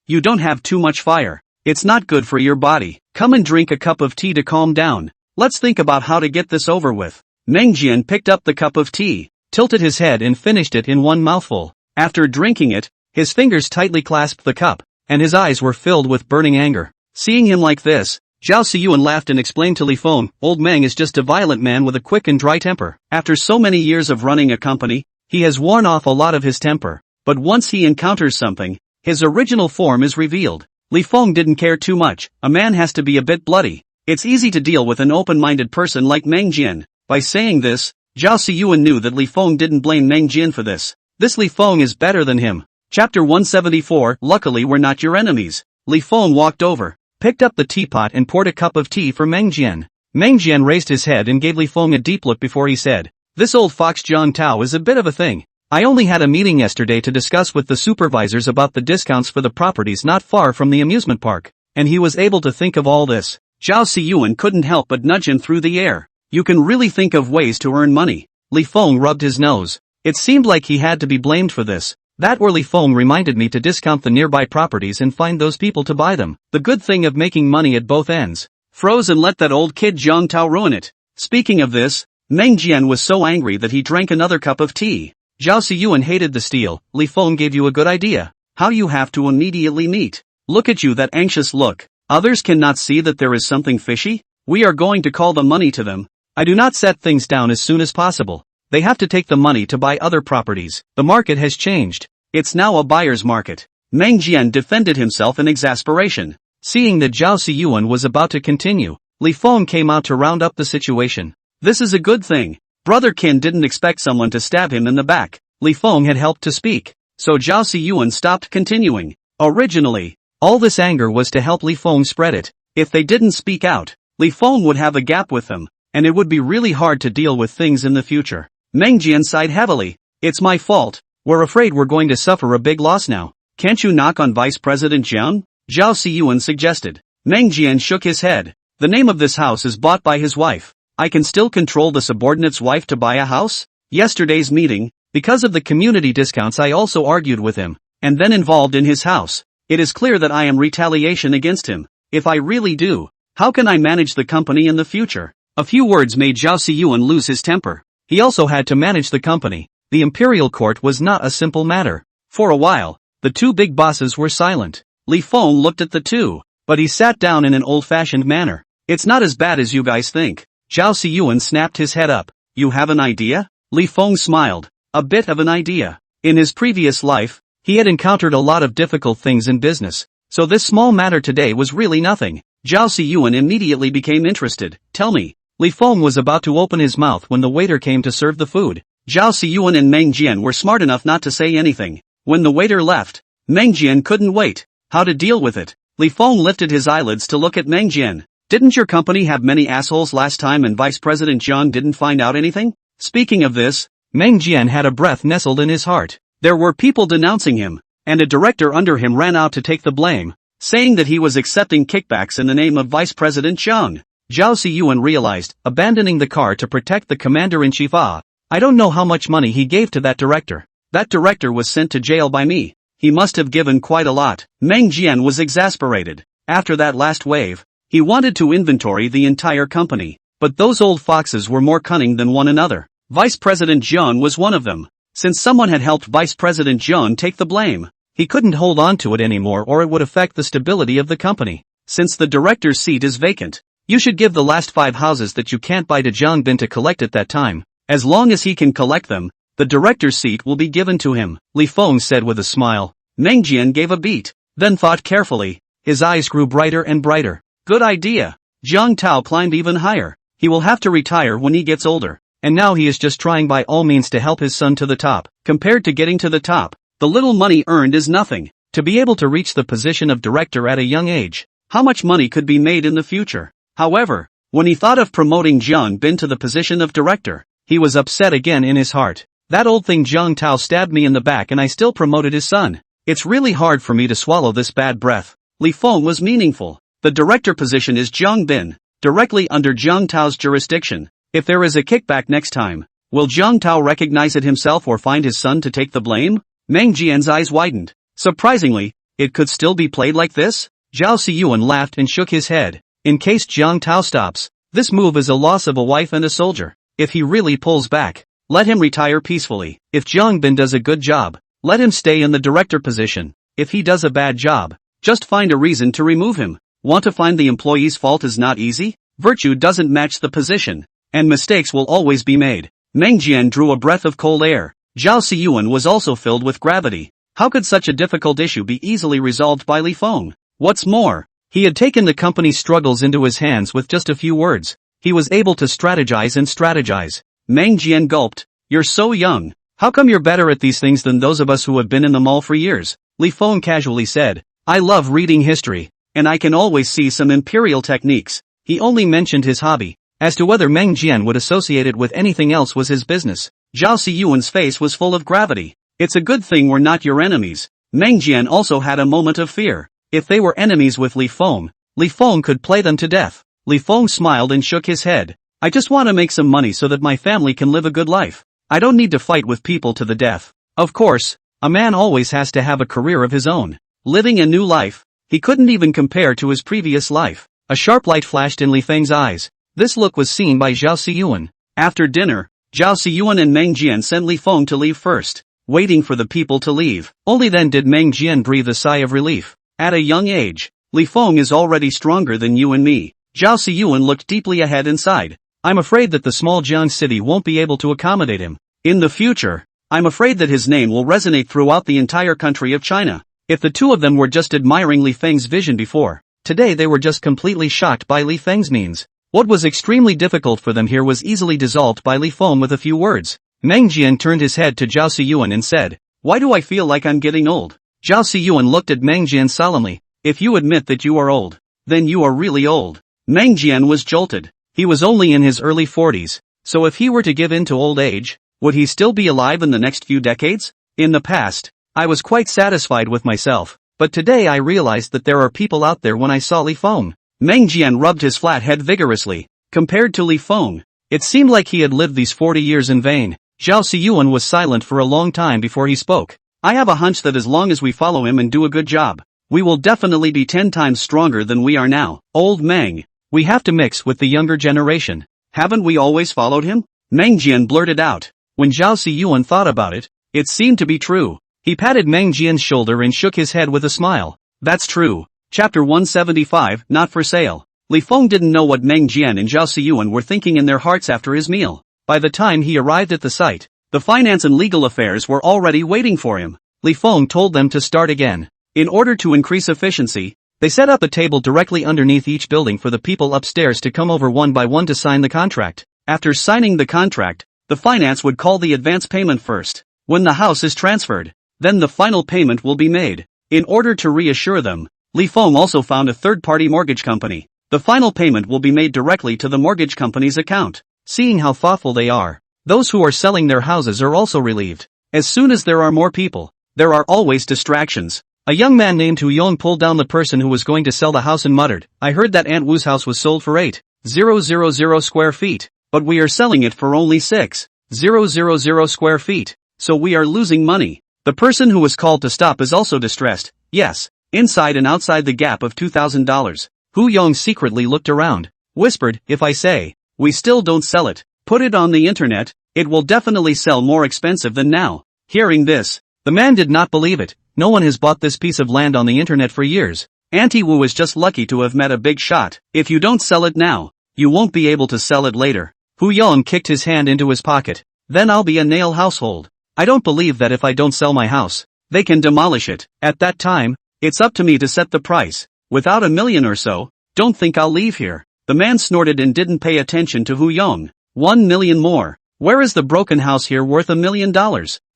you don't have too much fire. It's not good for your body. Come and drink a cup of tea to calm down. Let's think about how to get this over with. Meng Jian picked up the cup of tea, tilted his head and finished it in one mouthful. After drinking it, his fingers tightly clasped the cup, and his eyes were filled with burning anger. Seeing him like this, Zhao Siyuan laughed and explained to Li Feng, Old Meng is just a violent man with a quick and dry temper. After so many years of running a company, he has worn off a lot of his temper. But once he encounters something, his original form is revealed. Li Feng didn't care too much. A man has to be a bit bloody. It's easy to deal with an open-minded person like Meng Jian. By saying this, Zhao Siyuan knew that Li Feng didn't blame Meng Jian for this. This Li Feng is better than him. Chapter 174. Luckily we're not your enemies. Li Feng walked over, picked up the teapot and poured a cup of tea for Meng Jian. Meng Jian raised his head and gave Li Feng a deep look before he said, This old fox Jiang Tao is a bit of a thing. I only had a meeting yesterday to discuss with the supervisors about the discounts for the properties not far from the amusement park, and he was able to think of all this. Zhao Siyuan couldn't help but nudge him through the air. You can really think of ways to earn money. Li Feng rubbed his nose. It seemed like he had to be blamed for this. That or Li Feng reminded me to discount the nearby properties and find those people to buy them. The good thing of making money at both ends. Froze and let that old kid Jiang Tao ruin it. Speaking of this, Meng Jian was so angry that he drank another cup of tea. Zhao Siyuan hated the steal. Li Feng gave you a good idea. How you have to immediately meet. Look at you, that anxious look. Others cannot see that there is something fishy? We are going to call the money to them. I do not set things down as soon as possible. They have to take the money to buy other properties. The market has changed. It's now a buyer's market. Meng Jian defended himself in exasperation. Seeing that Zhao Siyuan was about to continue, Li Feng came out to round up the situation. This is a good thing. Brother Qin didn't expect someone to stab him in the back. Li Feng had helped to speak, so Zhao Siyuan stopped continuing. Originally, all this anger was to help Li Feng spread it. If they didn't speak out, Li Feng would have a gap with them, and it would be really hard to deal with things in the future. Meng Jian sighed heavily. It's my fault. We're afraid we're going to suffer a big loss now. Can't you knock on Vice President Jiang? Zhao Siyuan suggested. Meng Jian shook his head. The name of this house is bought by his wife. I can still control the subordinate's wife to buy a house? Yesterday's meeting, because of the community discounts I also argued with him, and then involved in his house. It is clear that I am retaliation against him. If I really do, how can I manage the company in the future? A few words made Zhao Siyuan lose his temper. He also had to manage the company. The imperial court was not a simple matter. For a while, the two big bosses were silent. Li Feng looked at the two, but he sat down in an old-fashioned manner. It's not as bad as you guys think. Zhao Siyuan snapped his head up. You have an idea? Li Feng smiled. A bit of an idea. In his previous life, he had encountered a lot of difficult things in business, so this small matter today was really nothing. Zhao Siyuan immediately became interested. Tell me. Li Feng was about to open his mouth when the waiter came to serve the food. Zhao Siyuan and Meng Jian were smart enough not to say anything. When the waiter left, Meng Jian couldn't wait. How to deal with it? Li Feng lifted his eyelids to look at Meng Jian. Didn't your company have many assholes last time and Vice President Jiang didn't find out anything? Speaking of this, Meng Jian had a breath nestled in his heart. There were people denouncing him, and a director under him ran out to take the blame, saying that he was accepting kickbacks in the name of Vice President Jiang. Zhao Siyuan realized, abandoning the car to protect the commander-in-chief. I don't know how much money he gave to that director. That director was sent to jail by me. He must have given quite a lot. Meng Jian was exasperated. After that last wave, he wanted to inventory the entire company, but those old foxes were more cunning than one another. Vice President Jiang was one of them. since someone had helped Vice President John take the blame. He couldn't hold on to it anymore or it would affect the stability of the company. Since the director's seat is vacant, you should give the last 5 houses that you can't buy to Jiang Bin to collect at that time. As long as he can collect them, the director's seat will be given to him, Li Feng said with a smile. Meng Jian gave a beat, then thought carefully. His eyes grew brighter and brighter. Good idea. Jiang Tao climbed even higher. He will have to retire when he gets older. And now he is just trying by all means to help his son to the top. Compared to getting to the top, the little money earned is nothing. To be able to reach the position of director at a young age, how much money could be made in the future? However, when he thought of promoting Jiang Bin to the position of director, he was upset again in his heart. That old thing Jiang Tao stabbed me in the back and I still promoted his son. It's really hard for me to swallow this bad breath. Li Feng was meaningful. The director position is Jiang Bin, directly under Jiang Tao's jurisdiction. If there is a kickback next time, will Jiang Tao recognize it himself or find his son to take the blame? Meng Jian's eyes widened. Surprisingly, it could still be played like this? Zhao Siyuan laughed and shook his head. In case Jiang Tao stops, this move is a loss of a wife and a soldier. If he really pulls back, let him retire peacefully. If Jiang Bin does a good job, let him stay in the director position. If he does a bad job, just find a reason to remove him. Want to find the employee's fault is not easy? Virtue doesn't match the position, and mistakes will always be made. Meng Jian drew a breath of cold air. Zhao Siyuan was also filled with gravity. How could such a difficult issue be easily resolved by Li Feng? What's more, he had taken the company's struggles into his hands with just a few words. He was able to strategize and strategize. Meng Jian gulped. You're so young. How come you're better at these things than those of us who have been in the mall for years? Li Feng casually said. I love reading history, and I can always see some imperial techniques. He only mentioned his hobby. As to whether Meng Jian would associate it with anything else was his business. Zhao Siyuan's face was full of gravity. It's a good thing we're not your enemies. Meng Jian also had a moment of fear. If they were enemies with Li Feng could play them to death. Li Feng smiled and shook his head. I just want to make some money so that my family can live a good life. I don't need to fight with people to the death. Of course, a man always has to have a career of his own. Living a new life, he couldn't even compare to his previous life. A sharp light flashed in Li Feng's eyes. This look was seen by Zhao Siyuan. After dinner, Zhao Siyuan and Meng Jian sent Li Feng to leave first, waiting for the people to leave. Only then did Meng Jian breathe a sigh of relief. At a young age, Li Feng is already stronger than you and me. Zhao Siyuan looked deeply ahead and sighed. I'm afraid that the small Jiang city won't be able to accommodate him. In the future, I'm afraid that his name will resonate throughout the entire country of China. If the two of them were just admiring Li Feng's vision before, today they were just completely shocked by Li Feng's means. What was extremely difficult for them here was easily dissolved by Li Feng with a few words. Meng Jian turned his head to Zhao Siyuan and said, Why do I feel like I'm getting old? Zhao Siyuan looked at Meng Jian solemnly. If you admit that you are old, then you are really old. Meng Jian was jolted. He was only in his early 40s, so if he were to give in to old age, would he still be alive in the next few decades? In the past, I was quite satisfied with myself, but today I realized that there are people out there when I saw Li Feng. Meng Jian rubbed his flat head vigorously. Compared to Li Feng, it seemed like he had lived these 40 years in vain. Zhao Siyuan was silent for a long time before he spoke. I have a hunch that as long as we follow him and do a good job, we will definitely be 10 times stronger than we are now. Old Meng, we have to mix with the younger generation. Haven't we always followed him? Meng Jian blurted out. When Zhao Siyuan thought about it, it seemed to be true. He patted Meng Jian's shoulder and shook his head with a smile. That's true. Chapter 175, Not for Sale. Li Feng didn't know what Meng Jian and Zhao Siyuan were thinking in their hearts after his meal. By the time he arrived at the site, the finance and legal affairs were already waiting for him. Li Feng told them to start again. In order to increase efficiency, they set up a table directly underneath each building for the people upstairs to come over one by one to sign the contract. After signing the contract, the finance would call the advance payment first. When the house is transferred, then the final payment will be made. In order to reassure them, Li Feng also found a third-party mortgage company. The final payment will be made directly to the mortgage company's account. Seeing how thoughtful they are, those who are selling their houses are also relieved. As soon as there are more people, there are always distractions. A young man named Hu Yong pulled down the person who was going to sell the house and muttered, I heard that Aunt Wu's house was sold for 8,000 square feet, but we are selling it for only 6,000 square feet, so we are losing money. The person who was called to stop is also distressed. Yes, inside and outside the gap of $2,000. Hu Yong secretly looked around, whispered, if I say, we still don't sell it, put it on the internet, it will definitely sell more expensive than now. Hearing this, the man did not believe it. No one has bought this piece of land on the internet for years. Auntie Wu is just lucky to have met a big shot. If you don't sell it now, you won't be able to sell it later. Hu Yong kicked his hand into his pocket. Then I'll be a nail household. I don't believe that if I don't sell my house, they can demolish it. At that time, it's up to me to set the price. Without $1 million or so, don't think I'll leave here. The man snorted and didn't pay attention to Hu Yong. 1 million more. Where is the broken house here worth $1 million?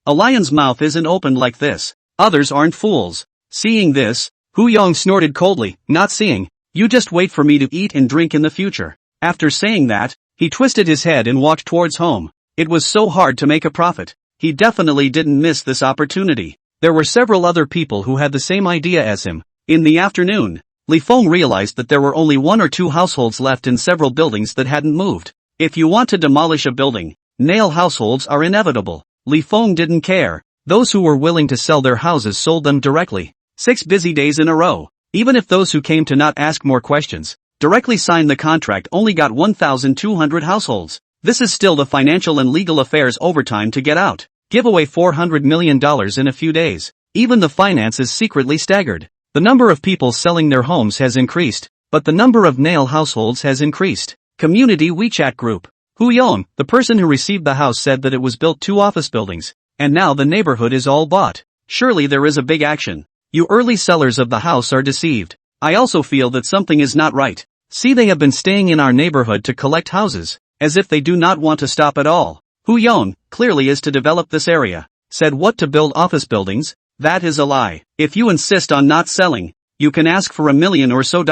A lion's mouth isn't opened like this. Others aren't fools. Seeing this, Hu Yong snorted coldly, not seeing. You just wait for me to eat and drink in the future. After saying that, he twisted his head and walked towards home. It was so hard to make a profit. He definitely didn't miss this opportunity. There were several other people who had the same idea as him. In the afternoon, Li Feng realized that there were only 1 or 2 households left in several buildings that hadn't moved. If you want to demolish a building, nail households are inevitable. Li Feng didn't care. Those who were willing to sell their houses sold them directly. 6 busy days in a row. Even if those who came to not ask more questions, directly signed the contract only got 1,200 households. This is still the financial and legal affairs overtime to get out. Give away $400 million in a few days. Even the finance is secretly staggered. The number of people selling their homes has increased, but the number of nail households has increased. Community WeChat group. Hu Yong, the person who received the house, said that it was built 2 office buildings, and now the neighborhood is all bought. Surely there is a big action. You early sellers of the house are deceived. I also feel that something is not right. See, they have been staying in our neighborhood to collect houses, as if they do not want to stop at all. Hu Yong, clearly is to develop this area. Said what, to build office buildings? That is a lie. If you insist on not selling, you can ask for $1 million or so.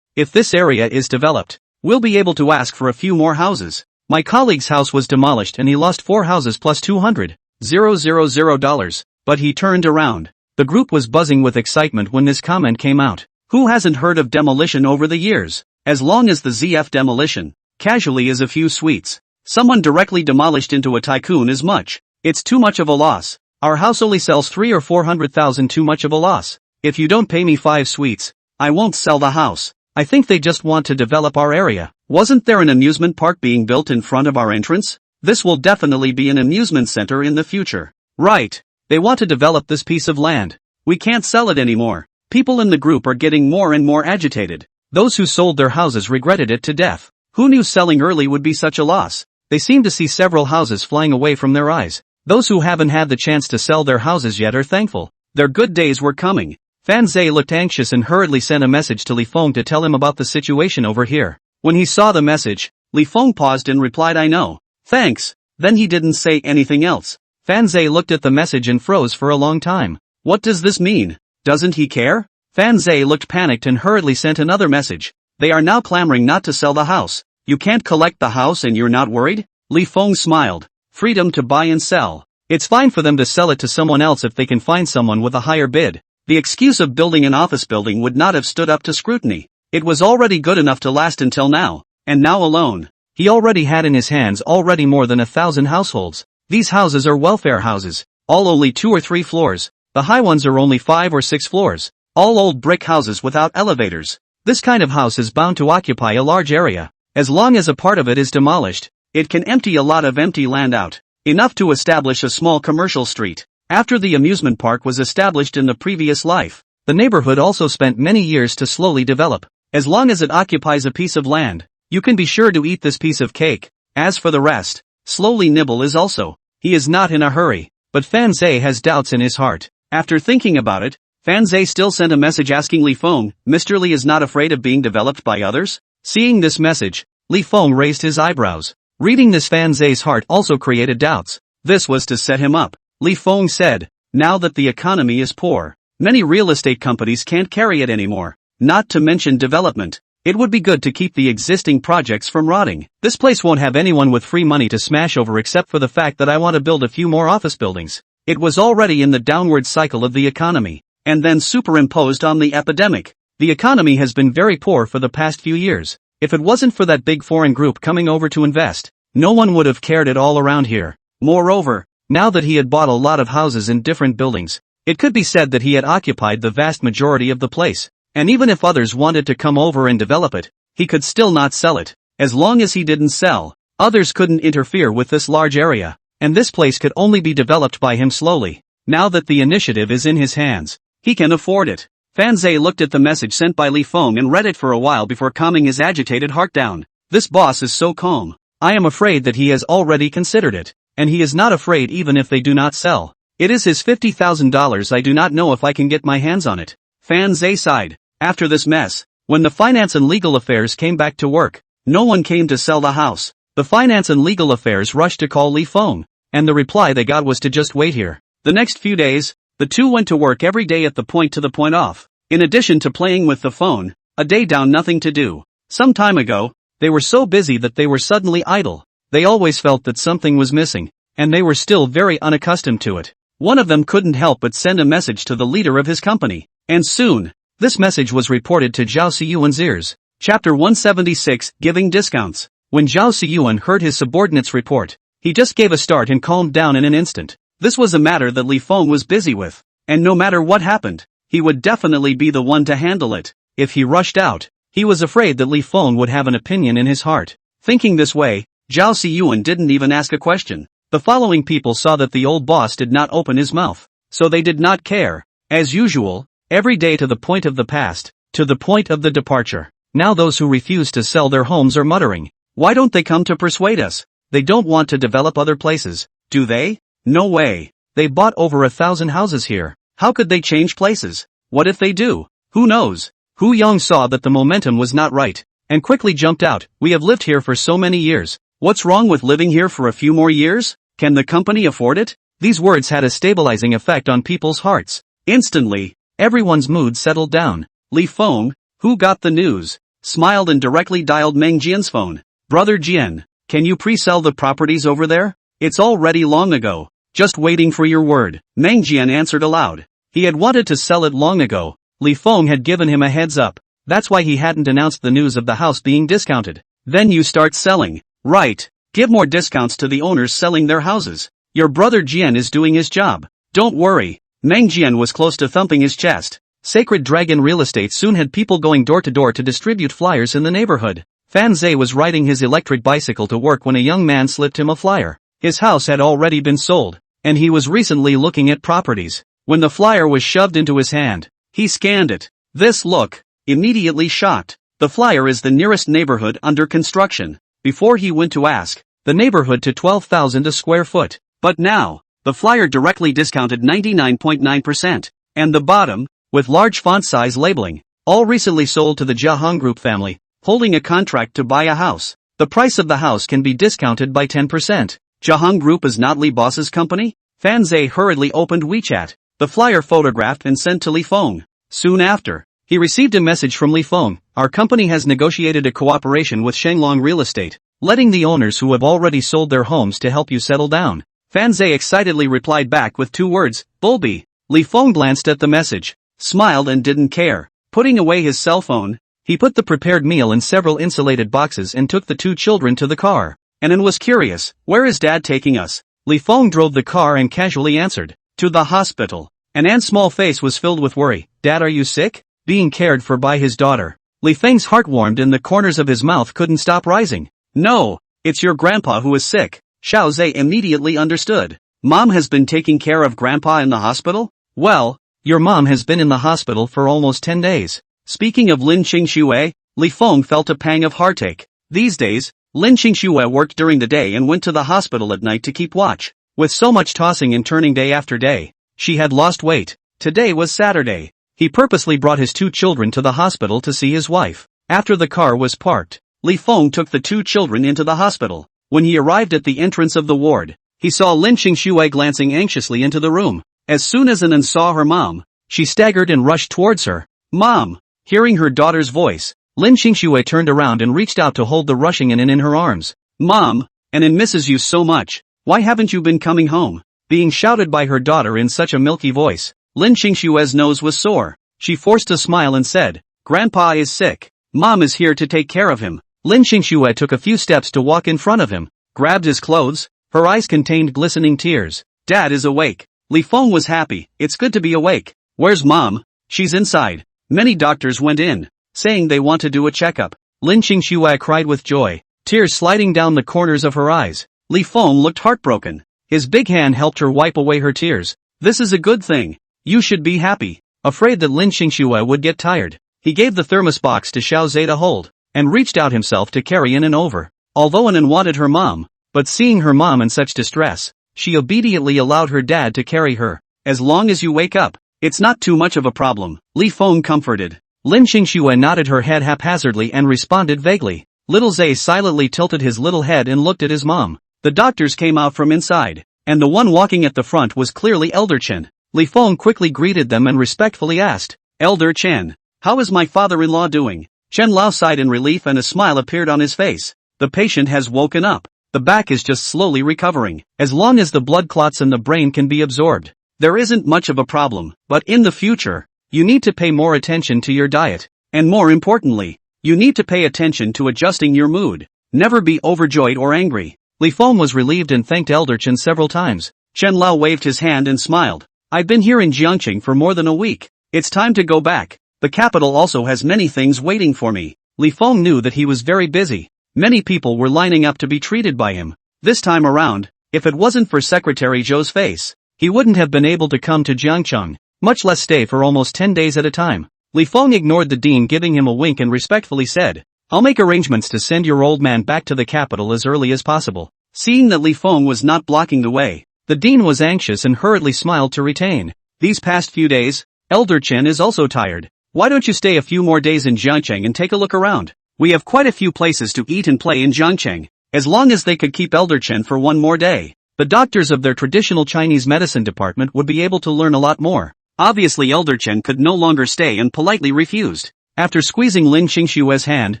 If this area is developed, we'll be able to ask for a few more houses. My colleague's house was demolished and he lost 4 houses plus $200,000, but he turned around. The group was buzzing with excitement when this comment came out. Who hasn't heard of demolition over the years? As long as the ZF demolition casually is a few sweets. Someone directly demolished into a tycoon is much. It's too much of a loss. Our house only sells 3 or 400,000, too much of a loss. If you don't pay me 5 sweets, I won't sell the house. I think they just want to develop our area. Wasn't there an amusement park being built in front of our entrance? This will definitely be an amusement center in the future. Right. They want to develop this piece of land. We can't sell it anymore. People in the group are getting more and more agitated. Those who sold their houses regretted it to death. Who knew selling early would be such a loss? They seem to see several houses flying away from their eyes. Those who haven't had the chance to sell their houses yet are thankful. Their good days were coming. Fan Zhe looked anxious and hurriedly sent a message to Li Feng to tell him about the situation over here. When he saw the message, Li Feng paused and replied, I know. Thanks. Then he didn't say anything else. Fan Zhe looked at the message and froze for a long time. What does this mean? Doesn't he care? Fan Zhe looked panicked and hurriedly sent another message. They are now clamoring not to sell the house. You can't collect the house and you're not worried? Li Feng smiled. Freedom to buy and sell. It's fine for them to sell it to someone else if they can find someone with a higher bid. The excuse of building an office building would not have stood up to scrutiny. It was already good enough to last until now, and now alone. He already had in his hands already more than 1,000 households. These houses are welfare houses, all only 2 or 3 floors. The high ones are only 5 or 6 floors. All old brick houses without elevators. This kind of house is bound to occupy a large area. As long as a part of it is demolished, it can empty a lot of empty land out. Enough to establish a small commercial street. After the amusement park was established in the previous life, the neighborhood also spent many years to slowly develop. As long as it occupies a piece of land, you can be sure to eat this piece of cake. As for the rest, slowly nibble is also. He is not in a hurry, but Fan Zhe has doubts in his heart. After thinking about it, Fan Zhe still sent a message asking Li Feng, Mr. Li is not afraid of being developed by others? Seeing this message, Li Feng raised his eyebrows. Reading this, Fan Zhe's heart also created doubts. This was to set him up. Li Feng said, now that the economy is poor, many real estate companies can't carry it anymore, not to mention development. It would be good to keep the existing projects from rotting. This place won't have anyone with free money to smash over except for the fact that I want to build a few more office buildings. It was already in the downward cycle of the economy, and then superimposed on the epidemic. The economy has been very poor for the past few years. If it wasn't for that big foreign group coming over to invest, no one would have cared at all around here. Moreover, now that he had bought a lot of houses in different buildings, it could be said that he had occupied the vast majority of the place. And even if others wanted to come over and develop it, he could still not sell it. As long as he didn't sell, others couldn't interfere with this large area. and this place could only be developed by him slowly. Now that the initiative is in his hands, he can afford it. Fan Zhe looked at the message sent by Li Feng and read it for a while before calming his agitated heart down. This boss is so calm. I am afraid that he has already considered it, and he is not afraid even if they do not sell. It is his $50,000. I do not know if I can get my hands on it. Fan Zhe sighed. After this mess, when the finance and legal affairs came back to work, no one came to sell the house. The finance and legal affairs rushed to call Li Feng, and the reply they got was to just wait here. The next few days, the two went to work every day at the point to the point off. In addition to playing with the phone, a day down nothing to do. Some time ago, they were so busy that they were suddenly idle. They always felt that something was missing, and they were still very unaccustomed to it. One of them couldn't help but send a message to the leader of his company. And soon, this message was reported to Zhao Siyuan's ears. Chapter 176, Giving Discounts. When Zhao Siyuan heard his subordinate's report, he just gave a start and calmed down in an instant. This was a matter that Li Feng was busy with, and no matter what happened, he would definitely be the one to handle it. If he rushed out, he was afraid that Li Feng would have an opinion in his heart. Thinking this way, Zhao Siyuan didn't even ask a question. The following people saw that the old boss did not open his mouth, so they did not care. As usual, every day to the point of the past, to the point of the departure. Now those who refuse to sell their homes are muttering, why don't they come to persuade us? They don't want to develop other places, do they? No way. They bought over 1,000 houses here. How could they change places? What if they do? Who knows? Hu Yang saw that the momentum was not right, and quickly jumped out. We have lived here for so many years. What's wrong with living here for a few more years? Can the company afford it? These words had a stabilizing effect on people's hearts. Instantly, everyone's mood settled down. Li Feng, who got the news, smiled and directly dialed Meng Jian's phone. Brother Jian, can you pre-sell the properties over there? It's all ready long ago. Just waiting for your word. Meng Jian answered aloud. He had wanted to sell it long ago. Li Feng had given him a heads up. That's why he hadn't announced the news of the house being discounted. Then you start selling. Right. Give more discounts to the owners selling their houses. Your brother Jian is doing his job. Don't worry. Meng Jian was close to thumping his chest. Sacred Dragon Real Estate soon had people going door to door to distribute flyers in the neighborhood. Fan Zhe was riding his electric bicycle to work when a young man slipped him a flyer. His house had already been sold, and he was recently looking at properties. When the flyer was shoved into his hand, he scanned it. This look, immediately shocked. The flyer is the nearest neighborhood under construction. Before he went to ask, the neighborhood to 12,000 a square foot. But now, the flyer directly discounted 99.9%. And the bottom, with large font size labeling, all recently sold to the Jiahong Group family, holding a contract to buy a house. The price of the house can be discounted by 10%. Jiahong Group is not Li Boss's company? Fan Zhe hurriedly opened WeChat. The flyer photographed and sent to Li Feng. Soon after, he received a message from Li Feng. Our company has negotiated a cooperation with Shenglong Real Estate, letting the owners who have already sold their homes to help you settle down. Fan Zhe excitedly replied back with 2 words, Bulby. Li Feng glanced at the message, smiled and didn't care. Putting away his cell phone, he put the prepared meal in several insulated boxes and took the 2 children to the car. Anan was curious, where is Dad taking us? Li Feng drove the car and casually answered, to the hospital. Anan's small face was filled with worry. Dad, are you sick? Being cared for by his daughter. Li Feng's heart warmed and the corners of his mouth couldn't stop rising. No, it's your grandpa who is sick. Xiao Zhe immediately understood. Mom has been taking care of grandpa in the hospital? Well, your mom has been in the hospital for almost 10 days. Speaking of Lin Qingxue, Li Feng felt a pang of heartache. These days, Lin Qingxue worked during the day and went to the hospital at night to keep watch. With so much tossing and turning day after day, she had lost weight. Today was Saturday. He purposely brought his 2 children to the hospital to see his wife. After the car was parked, Li Feng took the 2 children into the hospital. When he arrived at the entrance of the ward, he saw Lin Qingxue glancing anxiously into the room. As soon as Anan saw her mom, she staggered and rushed towards her. Mom! Hearing her daughter's voice, Lin Qingxue turned around and reached out to hold the rushing Anan in her arms. Mom, Anan misses you so much. Why haven't you been coming home? Being shouted by her daughter in such a milky voice, Lin Qingxue's nose was sore. She forced a smile and said, Grandpa is sick. Mom is here to take care of him. Lin Qingxue took a few steps to walk in front of him, grabbed his clothes. Her eyes contained glistening tears. Dad is awake. Li Feng was happy. It's good to be awake. Where's Mom? She's inside. Many doctors went in, saying they want to do a checkup. Lin Qingxue cried with joy, tears sliding down the corners of her eyes. Li Feng looked heartbroken. His big hand helped her wipe away her tears. This is a good thing. You should be happy. Afraid that Lin Xingxue would get tired, he gave the thermos box to Xiao Zhe to hold, and reached out himself to carry in and over. Although Anan wanted her mom, but seeing her mom in such distress, she obediently allowed her dad to carry her. As long as you wake up, it's not too much of a problem, Li Feng comforted. Lin Xingxue nodded her head haphazardly and responded vaguely. Little Zhe silently tilted his little head and looked at his mom. The doctors came out from inside, and the one walking at the front was clearly Elder Chen. Li Feng quickly greeted them and respectfully asked, "Elder Chen, how is my father-in-law doing?" Chen Lao sighed in relief and a smile appeared on his face. The patient has woken up. The back is just slowly recovering. As long as the blood clots in the brain can be absorbed, there isn't much of a problem. But in the future, you need to pay more attention to your diet. And more importantly, you need to pay attention to adjusting your mood. Never be overjoyed or angry. Li Feng was relieved and thanked Elder Chen several times. Chen Lao waved his hand and smiled. "I've been here in Jiangqing for more than a week. It's time to go back. The capital also has many things waiting for me." Li Feng knew that he was very busy. Many people were lining up to be treated by him. This time around, if it wasn't for Secretary Zhou's face, he wouldn't have been able to come to Jiangcheng, much less stay for almost 10 days at a time. Li Feng ignored the dean giving him a wink and respectfully said, "I'll make arrangements to send your old man back to the capital as early as possible." Seeing that Li Feng was not blocking the way, the dean was anxious and hurriedly smiled to retain. "These past few days, Elder Chen is also tired. Why don't you stay a few more days in Jiangcheng and take a look around? We have quite a few places to eat and play in Jiangcheng." As long as they could keep Elder Chen for one more day, the doctors of their traditional Chinese medicine department would be able to learn a lot more. Obviously Elder Chen could no longer stay and politely refused. After squeezing Lin Xingxue's hand,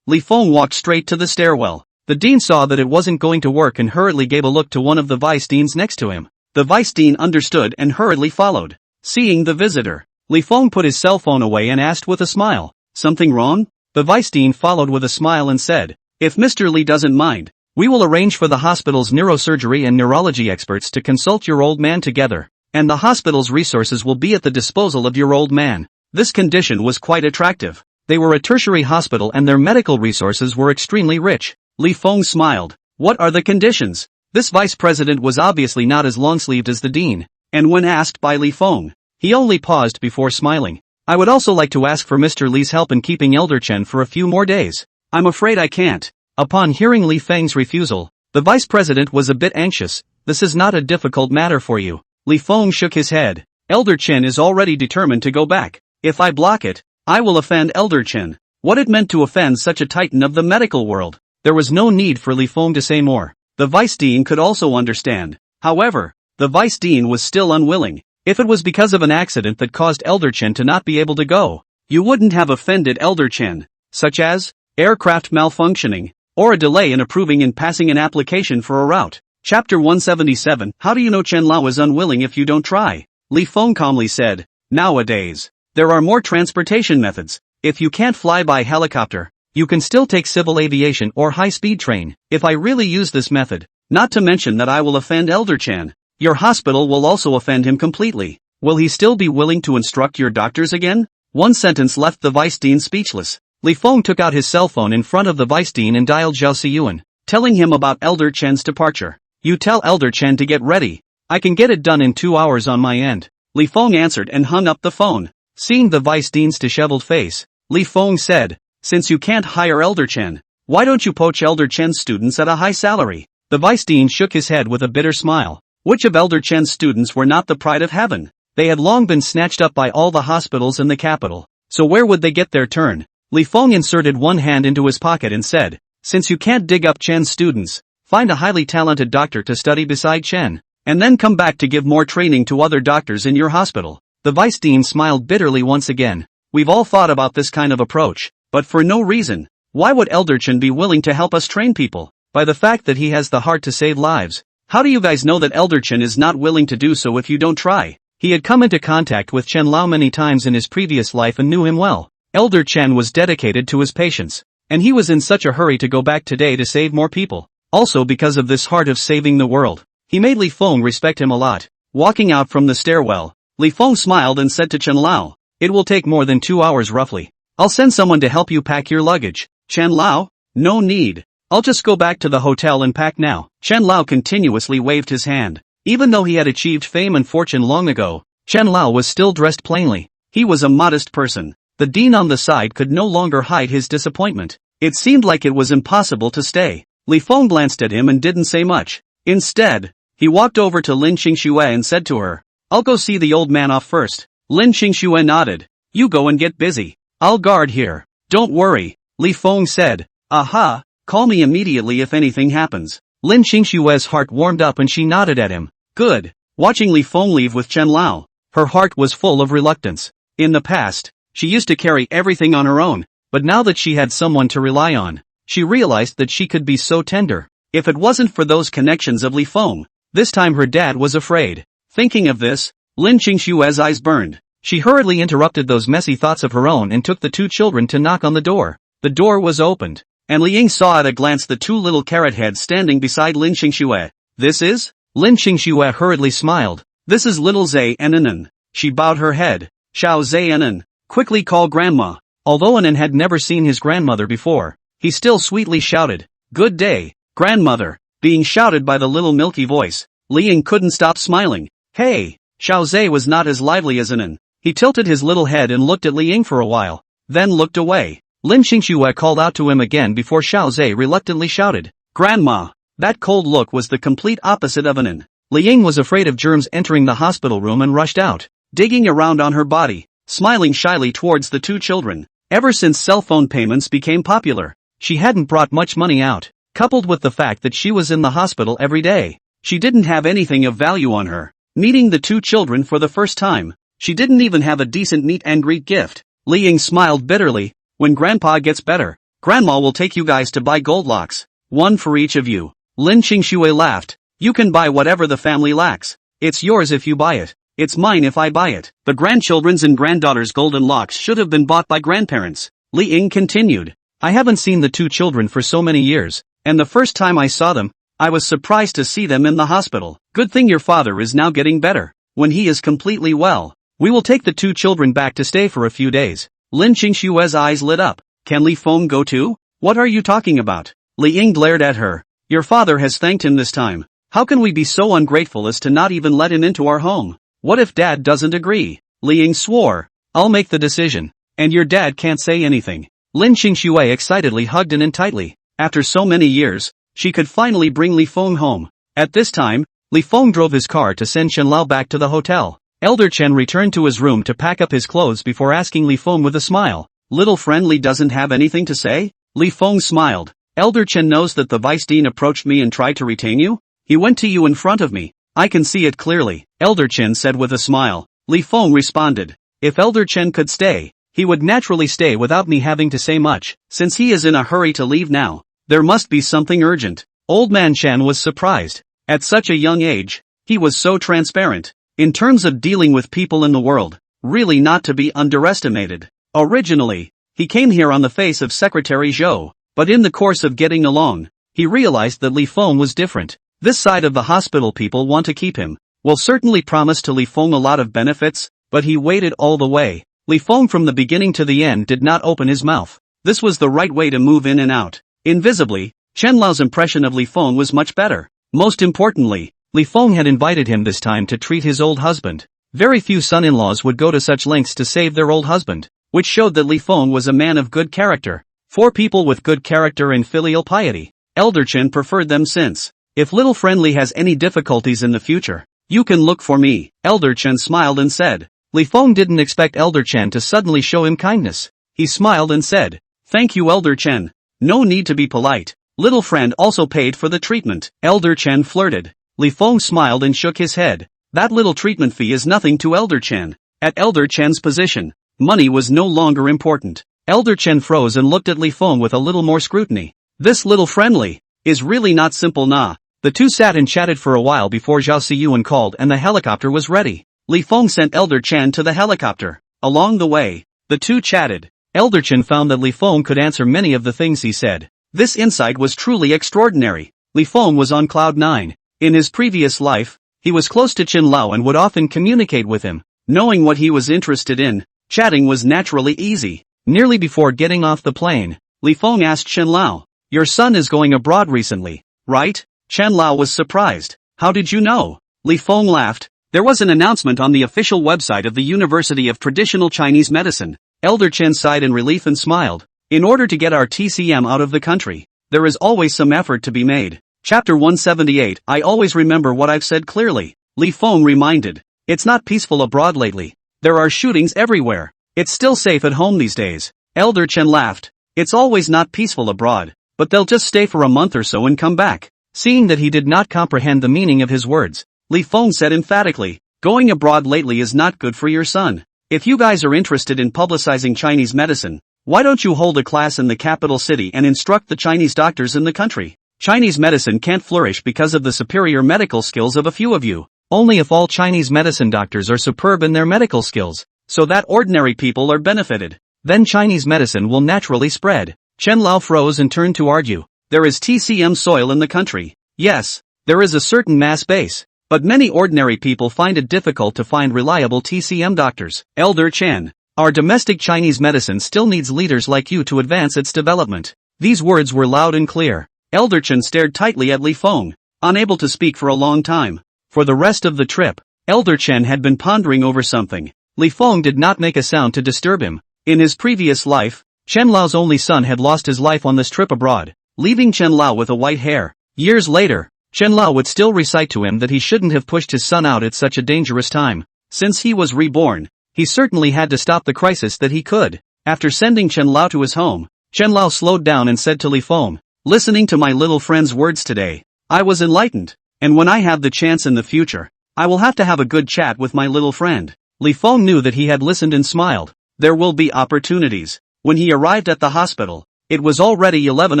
Li Feng walked straight to the stairwell. The dean saw that it wasn't going to work and hurriedly gave a look to one of the vice deans next to him. The vice dean understood and hurriedly followed. Seeing the visitor, Li Feng put his cell phone away and asked with a smile, "Something wrong?" The vice dean followed with a smile and said, "If Mr. Li doesn't mind, we will arrange for the hospital's neurosurgery and neurology experts to consult your old man together, and the hospital's resources will be at the disposal of your old man." This condition was quite attractive. They were a tertiary hospital and their medical resources were extremely rich. Li Feng smiled. What are the conditions? This vice president was obviously not as long-sleeved as the dean, and when asked by Li Feng, he only paused before smiling. "I would also like to ask for Mr. Li's help in keeping Elder Chen for a few more days. I'm afraid I can't." Upon hearing Li Feng's refusal, the vice president was a bit anxious. "This is not a difficult matter for you." Li Feng shook his head. "Elder Chen is already determined to go back. If I block it, I will offend Elder Chen." What it meant to offend such a titan of the medical world. There was no need for Li Feng to say more. The vice dean could also understand. However, the vice dean was still unwilling. If it was because of an accident that caused Elder Chen to not be able to go, you wouldn't have offended Elder Chen, such as aircraft malfunctioning, or a delay in approving and passing an application for a route. Chapter 177. How do you know Chen Lao is unwilling if you don't try? Li Feng calmly said, "Nowadays, there are more transportation methods. If you can't fly by helicopter, you can still take civil aviation or high-speed train. If I really use this method, not to mention that I will offend Elder Chen, your hospital will also offend him completely. Will he still be willing to instruct your doctors again?" One sentence left the vice dean speechless. Li Feng took out his cell phone in front of the vice dean and dialed Zhao Xiyuan, telling him about Elder Chen's departure. "You tell Elder Chen to get ready. I can get it done in 2 hours on my end." Li Feng answered and hung up the phone. Seeing the vice dean's disheveled face, Li Feng said, "Since you can't hire Elder Chen, why don't you poach Elder Chen's students at a high salary?" The vice dean shook his head with a bitter smile. Which of Elder Chen's students were not the pride of heaven? They had long been snatched up by all the hospitals in the capital, so where would they get their turn? Li Feng inserted one hand into his pocket and said, "Since you can't dig up Chen's students, find a highly talented doctor to study beside Chen, and then come back to give more training to other doctors in your hospital." The vice dean smiled bitterly once again. "We've all thought about this kind of approach, but for no reason. Why would Elder Chen be willing to help us train people? By the fact that he has the heart to save lives. How do you guys know that Elder Chen is not willing to do so if you don't try?" He had come into contact with Chen Lao many times in his previous life and knew him well. Elder Chen was dedicated to his patients, and he was in such a hurry to go back today to save more people. Also because of this heart of saving the world, he made Li Feng respect him a lot. Walking out from the stairwell, Li Feng smiled and said to Chen Lao, "It will take more than 2 hours roughly. I'll send someone to help you pack your luggage." Chen Lao, "No need. I'll just go back to the hotel and pack now." Chen Lao continuously waved his hand. Even though he had achieved fame and fortune long ago, Chen Lao was still dressed plainly. He was a modest person. The dean on the side could no longer hide his disappointment. It seemed like it was impossible to stay. Li Feng glanced at him and didn't say much. Instead, he walked over to Lin Qingxue and said to her, "I'll go see the old man off first." Lin Qingxue nodded. "You go and get busy. I'll guard here." "Don't worry," Li Feng said. "Aha, call me immediately if anything happens." Lin Qingxue's heart warmed up and she nodded at him. Good. Watching Li Feng leave with Chen Lao, her heart was full of reluctance. In the past, she used to carry everything on her own, but now that she had someone to rely on, she realized that she could be so tender. If it wasn't for those connections of Li Feng, this time her dad was afraid. Thinking of this, Lin Qingxue's eyes burned. She hurriedly interrupted those messy thoughts of her own and took the two children to knock on the door. The door was opened, and Li Ying saw at a glance the two little carrot heads standing beside Lin Qingxue. "This is?" Lin Qingxue hurriedly smiled. "This is little Zai and Anan." She bowed her head. "Xiao Zai Anan, quickly call grandma." Although Anan had never seen his grandmother before, he still sweetly shouted, "Good day, grandmother." Being shouted by the little milky voice, Li Ying couldn't stop smiling. "Hey!" Xiao Zai was not as lively as Anan. He tilted his little head and looked at Li Ying for a while, then looked away. Lin Qingxue called out to him again before Xiao Zai reluctantly shouted, "Grandma." That cold look was the complete opposite of Anan. Li Ying was afraid of germs entering the hospital room and rushed out, digging around on her body, smiling shyly towards the two children. Ever since cell phone payments became popular, she hadn't brought much money out. Coupled with the fact that she was in the hospital every day, she didn't have anything of value on her. Meeting the two children for the first time, she didn't even have a decent meet and greet gift. Li Ying smiled bitterly. "When Grandpa gets better, Grandma will take you guys to buy gold locks. One for each of you." Lin Qingxue laughed. "You can buy whatever the family lacks. It's yours if you buy it. It's mine if I buy it." The grandchildren's and granddaughters' golden locks should have been bought by grandparents. Li Ying continued. "I haven't seen the two children for so many years, and the first time I saw them, I was surprised to see them in the hospital. Good thing your father is now getting better. When he is completely well, we will take the two children back to stay for a few days." Lin Qingxue's eyes lit up. "Can Li Feng go too? What are you talking about?" Li Ying glared at her. "Your father has thanked him this time. How can we be so ungrateful as to not even let him into our home? What if Dad doesn't agree?" Li Ying swore. "I'll make the decision. And your dad can't say anything." Lin Qingxue excitedly hugged Anan tightly. After so many years, she could finally bring Li Feng home. At this time, Li Feng drove his car to send Chen Lao back to the hotel. Elder Chen returned to his room to pack up his clothes before asking Li Feng with a smile, "Little friend Li doesn't have anything to say?" Li Feng smiled. "Elder Chen knows that the vice dean approached me and tried to retain you. He went to you in front of me. I can see it clearly," Elder Chen said with a smile. Li Feng responded, "If Elder Chen could stay, he would naturally stay without me having to say much. Since he is in a hurry to leave now, there must be something urgent." Old man Chen was surprised. At such a young age, he was so transparent. In terms of dealing with people in the world, really not to be underestimated. Originally, he came here on the face of Secretary Zhou, but in the course of getting along, he realized that Li Feng was different. This side of the hospital people want to keep him. Will certainly promise to Li Feng a lot of benefits, but he waited all the way. Li Feng from the beginning to the end did not open his mouth. This was the right way to move in and out. Invisibly, Chen Lao's impression of Li Feng was much better. Most importantly, Li Feng had invited him this time to treat his old husband. Very few son-in-laws would go to such lengths to save their old husband, which showed that Li Feng was a man of good character. For people with good character and filial piety, Elder Chen preferred them since. "If little friend Li has any difficulties in the future, you can look for me," Elder Chen smiled and said. Li Feng didn't expect Elder Chen to suddenly show him kindness. He smiled and said, "Thank you, Elder Chen. No need to be polite. Little friend also paid for the treatment." Elder Chen flirted. Li Feng smiled and shook his head. That little treatment fee is nothing to Elder Chen. At Elder Chen's position, money was no longer important. Elder Chen froze and looked at Li Feng with a little more scrutiny. This little friendly is really not simple nah. The two sat and chatted for a while before Zhao Siyuan called and the helicopter was ready. Li Feng sent Elder Chen to the helicopter. Along the way, the two chatted. Elder Chen found that Li Feng could answer many of the things he said. This insight was truly extraordinary. Li Feng was on cloud 9. In his previous life, he was close to Chen Lao and would often communicate with him. Knowing what he was interested in, chatting was naturally easy. Nearly before getting off the plane, Li Feng asked Chen Lao, "Your son is going abroad recently, right?" Chen Lao was surprised. "How did you know?" Li Feng laughed. There was an announcement on the official website of the University of Traditional Chinese Medicine. Elder Chen sighed in relief and smiled. In order to get our TCM out of the country, there is always some effort to be made. Chapter 178. I always remember what I've said clearly. Li Feng reminded. It's not peaceful abroad lately. There are shootings everywhere. It's still safe at home these days. Elder Chen laughed. It's always not peaceful abroad, but they'll just stay for a month or so and come back. Seeing that he did not comprehend the meaning of his words, Li Feng said emphatically, going abroad lately is not good for your son. If you guys are interested in publicizing Chinese medicine, why don't you hold a class in the capital city and instruct the Chinese doctors in the country? Chinese medicine can't flourish because of the superior medical skills of a few of you. Only if all Chinese medicine doctors are superb in their medical skills, so that ordinary people are benefited, then Chinese medicine will naturally spread. Chen Lao froze and turned to argue. There is TCM soil in the country. Yes, there is a certain mass base, but many ordinary people find it difficult to find reliable TCM doctors. Elder Chen, our domestic Chinese medicine still needs leaders like you to advance its development. These words were loud and clear. Elder Chen stared tightly at Li Feng, unable to speak for a long time. For the rest of the trip, Elder Chen had been pondering over something. Li Feng did not make a sound to disturb him. In his previous life, Chen Lao's only son had lost his life on this trip abroad, leaving Chen Lao with a white hair. Years later, Chen Lao would still recite to him that he shouldn't have pushed his son out at such a dangerous time. Since he was reborn, he certainly had to stop the crisis that he could. After sending Chen Lao to his home, Chen Lao slowed down and said to Li Feng, listening to my little friend's words today, I was enlightened, and when I have the chance in the future, I will have to have a good chat with my little friend. Li Feng knew that he had listened and smiled. There will be opportunities. When he arrived at the hospital, it was already 11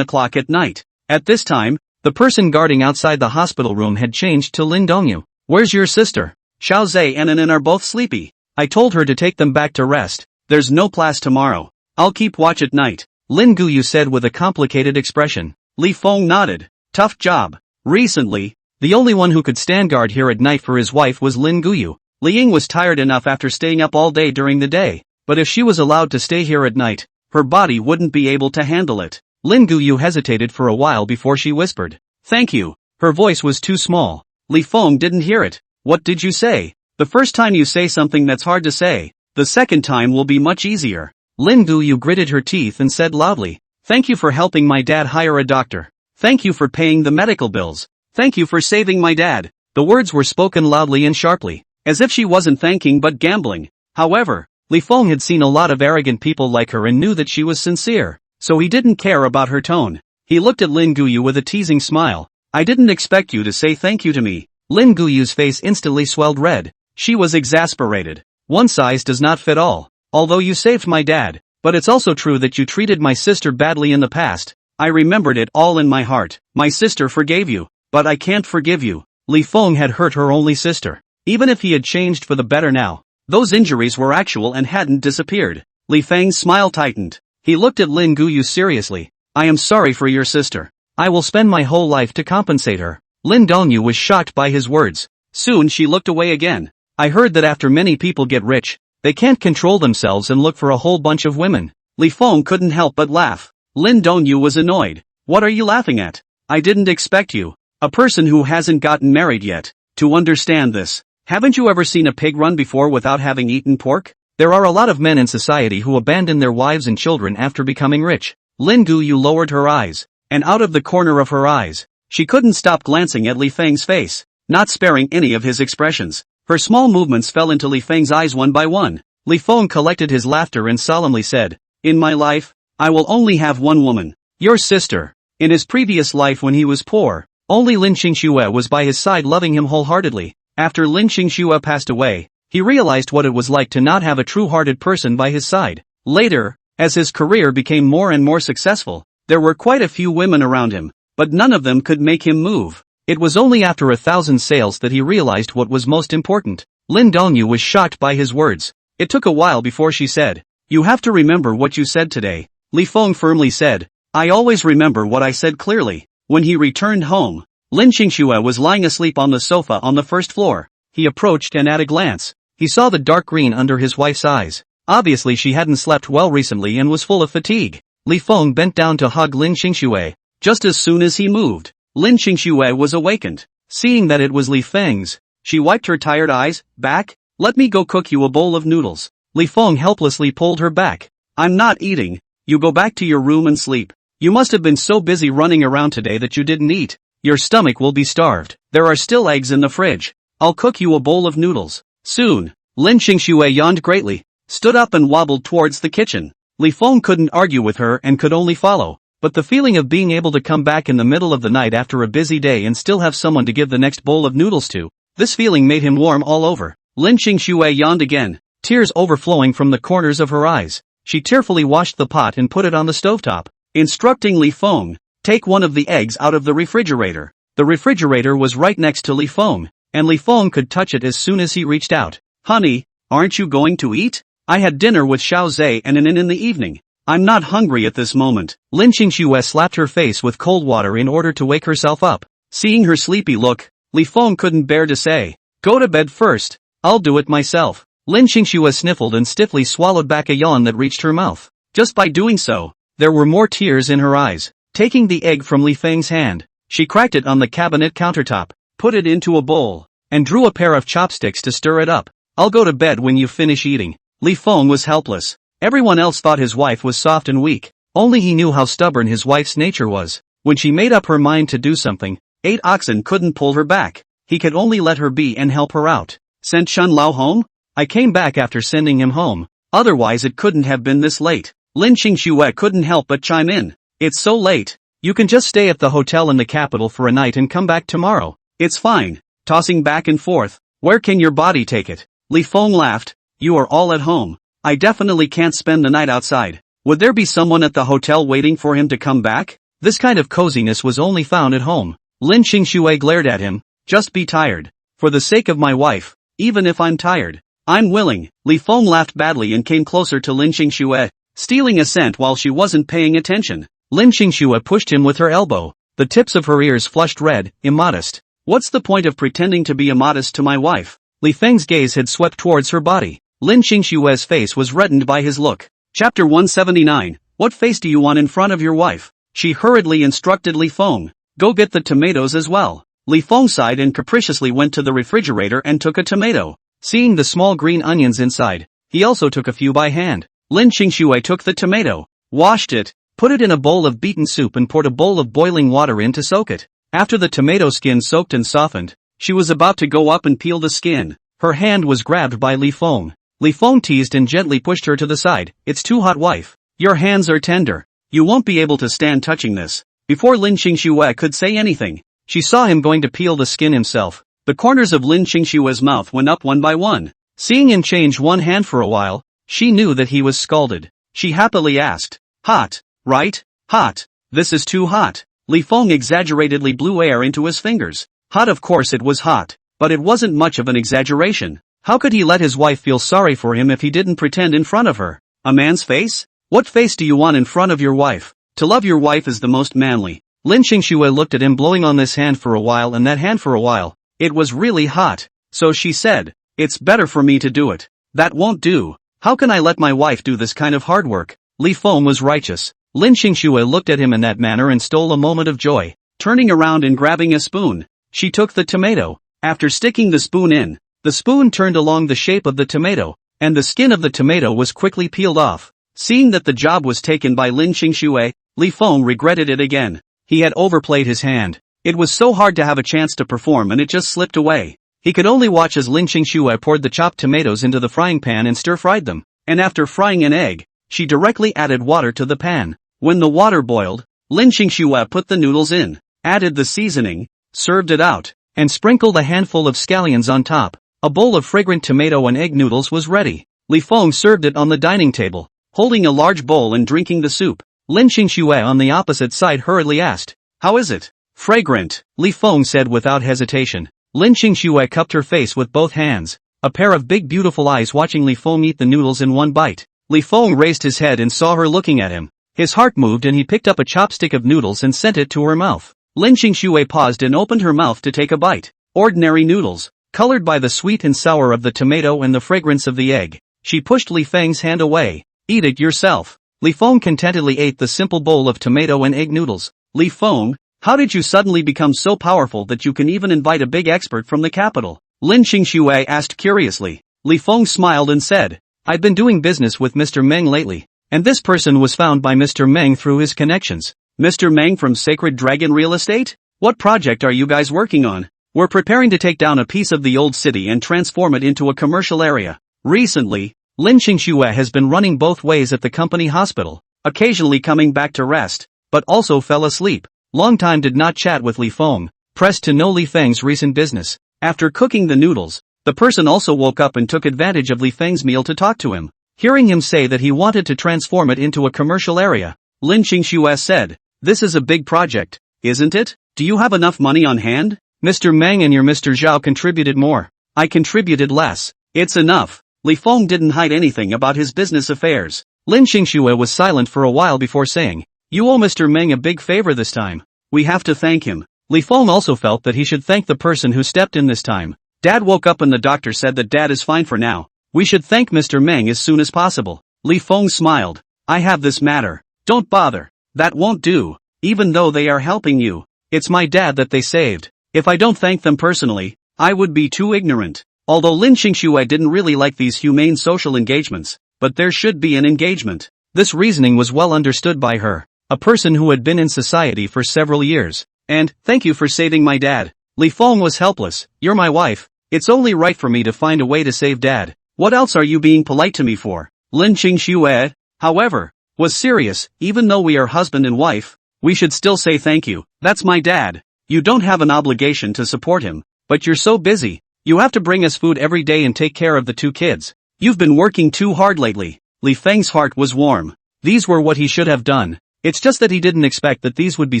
o'clock at night. At this time, the person guarding outside the hospital room had changed to Lin Dongyu. Where's your sister? Xiao Zhe and Anan are both sleepy. I told her to take them back to rest. There's no class tomorrow. I'll keep watch at night. Lin Guyu said with a complicated expression. Li Feng nodded. Tough job. Recently, the only one who could stand guard here at night for his wife was Lin Guyu. Li Ying was tired enough after staying up all day during the day, but if she was allowed to stay here at night, her body wouldn't be able to handle it. Lin Guyu hesitated for a while before she whispered, thank you. Her voice was too small. Li Feng didn't hear it. What did you say? The first time you say something that's hard to say, the second time will be much easier. Lin Guyu gritted her teeth and said loudly, thank you for helping my dad hire a doctor. Thank you for paying the medical bills. Thank you for saving my dad. The words were spoken loudly and sharply, as if she wasn't thanking but gambling. However, Li Feng had seen a lot of arrogant people like her and knew that she was sincere, so he didn't care about her tone. He looked at Lin Guyu with a teasing smile. I didn't expect you to say thank you to me. Lin Guyu's face instantly swelled red. She was exasperated. One size does not fit all. Although you saved my dad, but it's also true that you treated my sister badly in the past. I remembered it all in my heart. My sister forgave you, but I can't forgive you. Li Feng had hurt her only sister. Even if he had changed for the better now, those injuries were actual and hadn't disappeared. Li Feng's smile tightened. He looked at Lin Guyu seriously. I am sorry for your sister. I will spend my whole life to compensate her. Lin Dongyu was shocked by his words. Soon she looked away again. I heard that after many people get rich, they can't control themselves and look for a whole bunch of women. Li Feng couldn't help but laugh. Lin Dongyu was annoyed. What are you laughing at? I didn't expect you, a person who hasn't gotten married yet, to understand this. Haven't you ever seen a pig run before without having eaten pork? There are a lot of men in society who abandon their wives and children after becoming rich. Lin Guyu lowered her eyes, and out of the corner of her eyes, she couldn't stop glancing at Li Feng's face, not sparing any of his expressions. Her small movements fell into Li Feng's eyes one by one. Li Feng collected his laughter and solemnly said, in my life, I will only have one woman, your sister. In his previous life when he was poor, only Lin Xingxue was by his side loving him wholeheartedly. After Lin Xingxue passed away, he realized what it was like to not have a true-hearted person by his side. Later, as his career became more and more successful, there were quite a few women around him, but none of them could make him move. It was only after 1,000 sales that he realized what was most important. Lin Dongyu was shocked by his words. It took a while before she said, you have to remember what you said today. Li Feng firmly said, I always remember what I said clearly. When he returned home, Lin Xingxue was lying asleep on the sofa on the first floor. He approached and at a glance, he saw the dark green under his wife's eyes. Obviously she hadn't slept well recently and was full of fatigue. Li Feng bent down to hug Lin Xingxue. Just as soon as he moved, Lin Xingxue was awakened. Seeing that it was Li Feng's, She wiped her tired eyes. Back? Let me go cook you a bowl of noodles. Li Feng helplessly pulled her back. I'm not eating. You go back to your room and sleep. You must have been so busy running around today that you didn't eat. Your stomach will be starved. There are still eggs in the fridge. I'll cook you a bowl of noodles. Soon. Lin Qingxue yawned greatly, stood up and wobbled towards the kitchen. Li Feng couldn't argue with her and could only follow. But the feeling of being able to come back in the middle of the night after a busy day and still have someone to give the next bowl of noodles to, this feeling made him warm all over. Lin Qingxue yawned again, tears overflowing from the corners of her eyes. She tearfully washed the pot and put it on the stovetop, instructing Li Feng, take one of the eggs out of the refrigerator. The refrigerator was right next to Li Feng, and Li Feng could touch it as soon as he reached out. Honey, aren't you going to eat? I had dinner with Xiao Zhe and Anin in the evening. I'm not hungry at this moment. Lin Qingxue slapped her face with cold water in order to wake herself up. Seeing her sleepy look, Li Feng couldn't bear to say, go to bed first. I'll do it myself. Lin Qingxue sniffled and stiffly swallowed back a yawn that reached her mouth. Just by doing so, there were more tears in her eyes. Taking the egg from Li Feng's hand, she cracked it on the cabinet countertop, put it into a bowl, and drew a pair of chopsticks to stir it up. I'll go to bed when you finish eating. Li Feng was helpless. Everyone else thought his wife was soft and weak. Only he knew how stubborn his wife's nature was. When she made up her mind to do something, 8 oxen couldn't pull her back. He could only let her be and help her out. Sent Chun Lao home? I came back after sending him home. Otherwise it couldn't have been this late. Lin Qingxue couldn't help but chime in. It's so late. You can just stay at the hotel in the capital for a night and come back tomorrow. It's fine. Tossing back and forth. Where can your body take it? Li Feng laughed. You are all at home. I definitely can't spend the night outside. Would there be someone at the hotel waiting for him to come back? This kind of coziness was only found at home. Lin Qingxue glared at him. Just be tired. For the sake of my wife, even if I'm tired, I'm willing. Li Feng laughed badly and came closer to Lin Qingxue, stealing a scent while she wasn't paying attention. Lin Qingxue pushed him with her elbow. The tips of her ears flushed red. Immodest. What's the point of pretending to be immodest to my wife? Li Feng's gaze had swept towards her body. Lin Qingxue's face was reddened by his look. Chapter 179. What face do you want in front of your wife? She hurriedly instructed Li Feng. Go get the tomatoes as well. Li Feng sighed and capriciously went to the refrigerator and took a tomato. Seeing the small green onions inside, he also took a few by hand. Lin Qingxue took the tomato, washed it, put it in a bowl of beaten soup and poured a bowl of boiling water in to soak it. After the tomato skin soaked and softened, she was about to go up and peel the skin. Her hand was grabbed by Li Feng. Li Feng teased and gently pushed her to the side. It's too hot, wife. Your hands are tender. You won't be able to stand touching this. Before Lin Qingxue could say anything, she saw him going to peel the skin himself. The corners of Lin Qingxue's mouth went up one by one. Seeing him change one hand for a while, she knew that he was scalded. She happily asked, hot, right? Hot. This is too hot. Li Feng exaggeratedly blew air into his fingers. Hot, of course it was hot, but it wasn't much of an exaggeration. How could he let his wife feel sorry for him if he didn't pretend in front of her? A man's face? What face do you want in front of your wife? To love your wife is the most manly. Lin Qingxue looked at him blowing on this hand for a while and that hand for a while. It was really hot. So she said, it's better for me to do it. That won't do. How can I let my wife do this kind of hard work? Li Feng was righteous. Lin Qingxue looked at him in that manner and stole a moment of joy. Turning around and grabbing a spoon, she took the tomato. After sticking the spoon in, the spoon turned along the shape of the tomato, and the skin of the tomato was quickly peeled off. Seeing that the job was taken by Lin Qingxue, Li Feng regretted it again. He had overplayed his hand. It was so hard to have a chance to perform and it just slipped away. He could only watch as Lin Qingxue poured the chopped tomatoes into the frying pan and stir-fried them, and after frying an egg, she directly added water to the pan. When the water boiled, Lin Qingxue put the noodles in, added the seasoning, served it out, and sprinkled a handful of scallions on top. A bowl of fragrant tomato and egg noodles was ready. Li Feng served it on the dining table, holding a large bowl and drinking the soup. Lin Qingxue on the opposite side hurriedly asked, how is it? Fragrant, Li Feng said without hesitation. Lin Qingxue cupped her face with both hands, a pair of big beautiful eyes watching Li Feng eat the noodles in one bite. Li Feng raised his head and saw her looking at him. His heart moved and he picked up a chopstick of noodles and sent it to her mouth. Lin Qingxue paused and opened her mouth to take a bite. Ordinary noodles, colored by the sweet and sour of the tomato and the fragrance of the egg. She pushed Li Feng's hand away. Eat it yourself. Li Feng contentedly ate the simple bowl of tomato and egg noodles. Li Feng, how did you suddenly become so powerful that you can even invite a big expert from the capital? Lin Qingxue asked curiously. Li Feng smiled and said, I've been doing business with Mr. Meng lately, and this person was found by Mr. Meng through his connections. Mr. Meng from Sacred Dragon Real Estate? What project are you guys working on? We're preparing to take down a piece of the old city and transform it into a commercial area. Recently, Lin Qingxue has been running both ways at the company hospital, occasionally coming back to rest, but also fell asleep. Long time did not chat with Li Feng, pressed to know Li Feng's recent business. After cooking the noodles, the person also woke up and took advantage of Li Feng's meal to talk to him. Hearing him say that he wanted to transform it into a commercial area, Lin Qingxue said, This is a big project, isn't it? Do you have enough money on hand? Mr. Meng and your Mr. Zhao contributed more. I contributed less. It's enough. Li Feng didn't hide anything about his business affairs. Lin Qingxue was silent for a while before saying, You owe Mr. Meng a big favor this time. We have to thank him. Li Feng also felt that he should thank the person who stepped in this time. Dad woke up and the doctor said that Dad is fine for now. We should thank Mr. Meng as soon as possible. Li Feng smiled. I have this matter. Don't bother. That won't do. Even though they are helping you, it's my dad that they saved. If I don't thank them personally, I would be too ignorant. Although Lin Qingxue didn't really like these humane social engagements, but there should be an engagement. This reasoning was well understood by her, a person who had been in society for several years. And, thank you for saving my dad. Li Feng was helpless. You're my wife. It's only right for me to find a way to save Dad. What else are you being polite to me for? Lin Qingxue, however, was serious. Even though we are husband and wife, we should still say thank you. That's my dad. You don't have an obligation to support him, but you're so busy. You have to bring us food every day and take care of the 2 kids. You've been working too hard lately. Li Feng's heart was warm. These were what he should have done. It's just that he didn't expect that these would be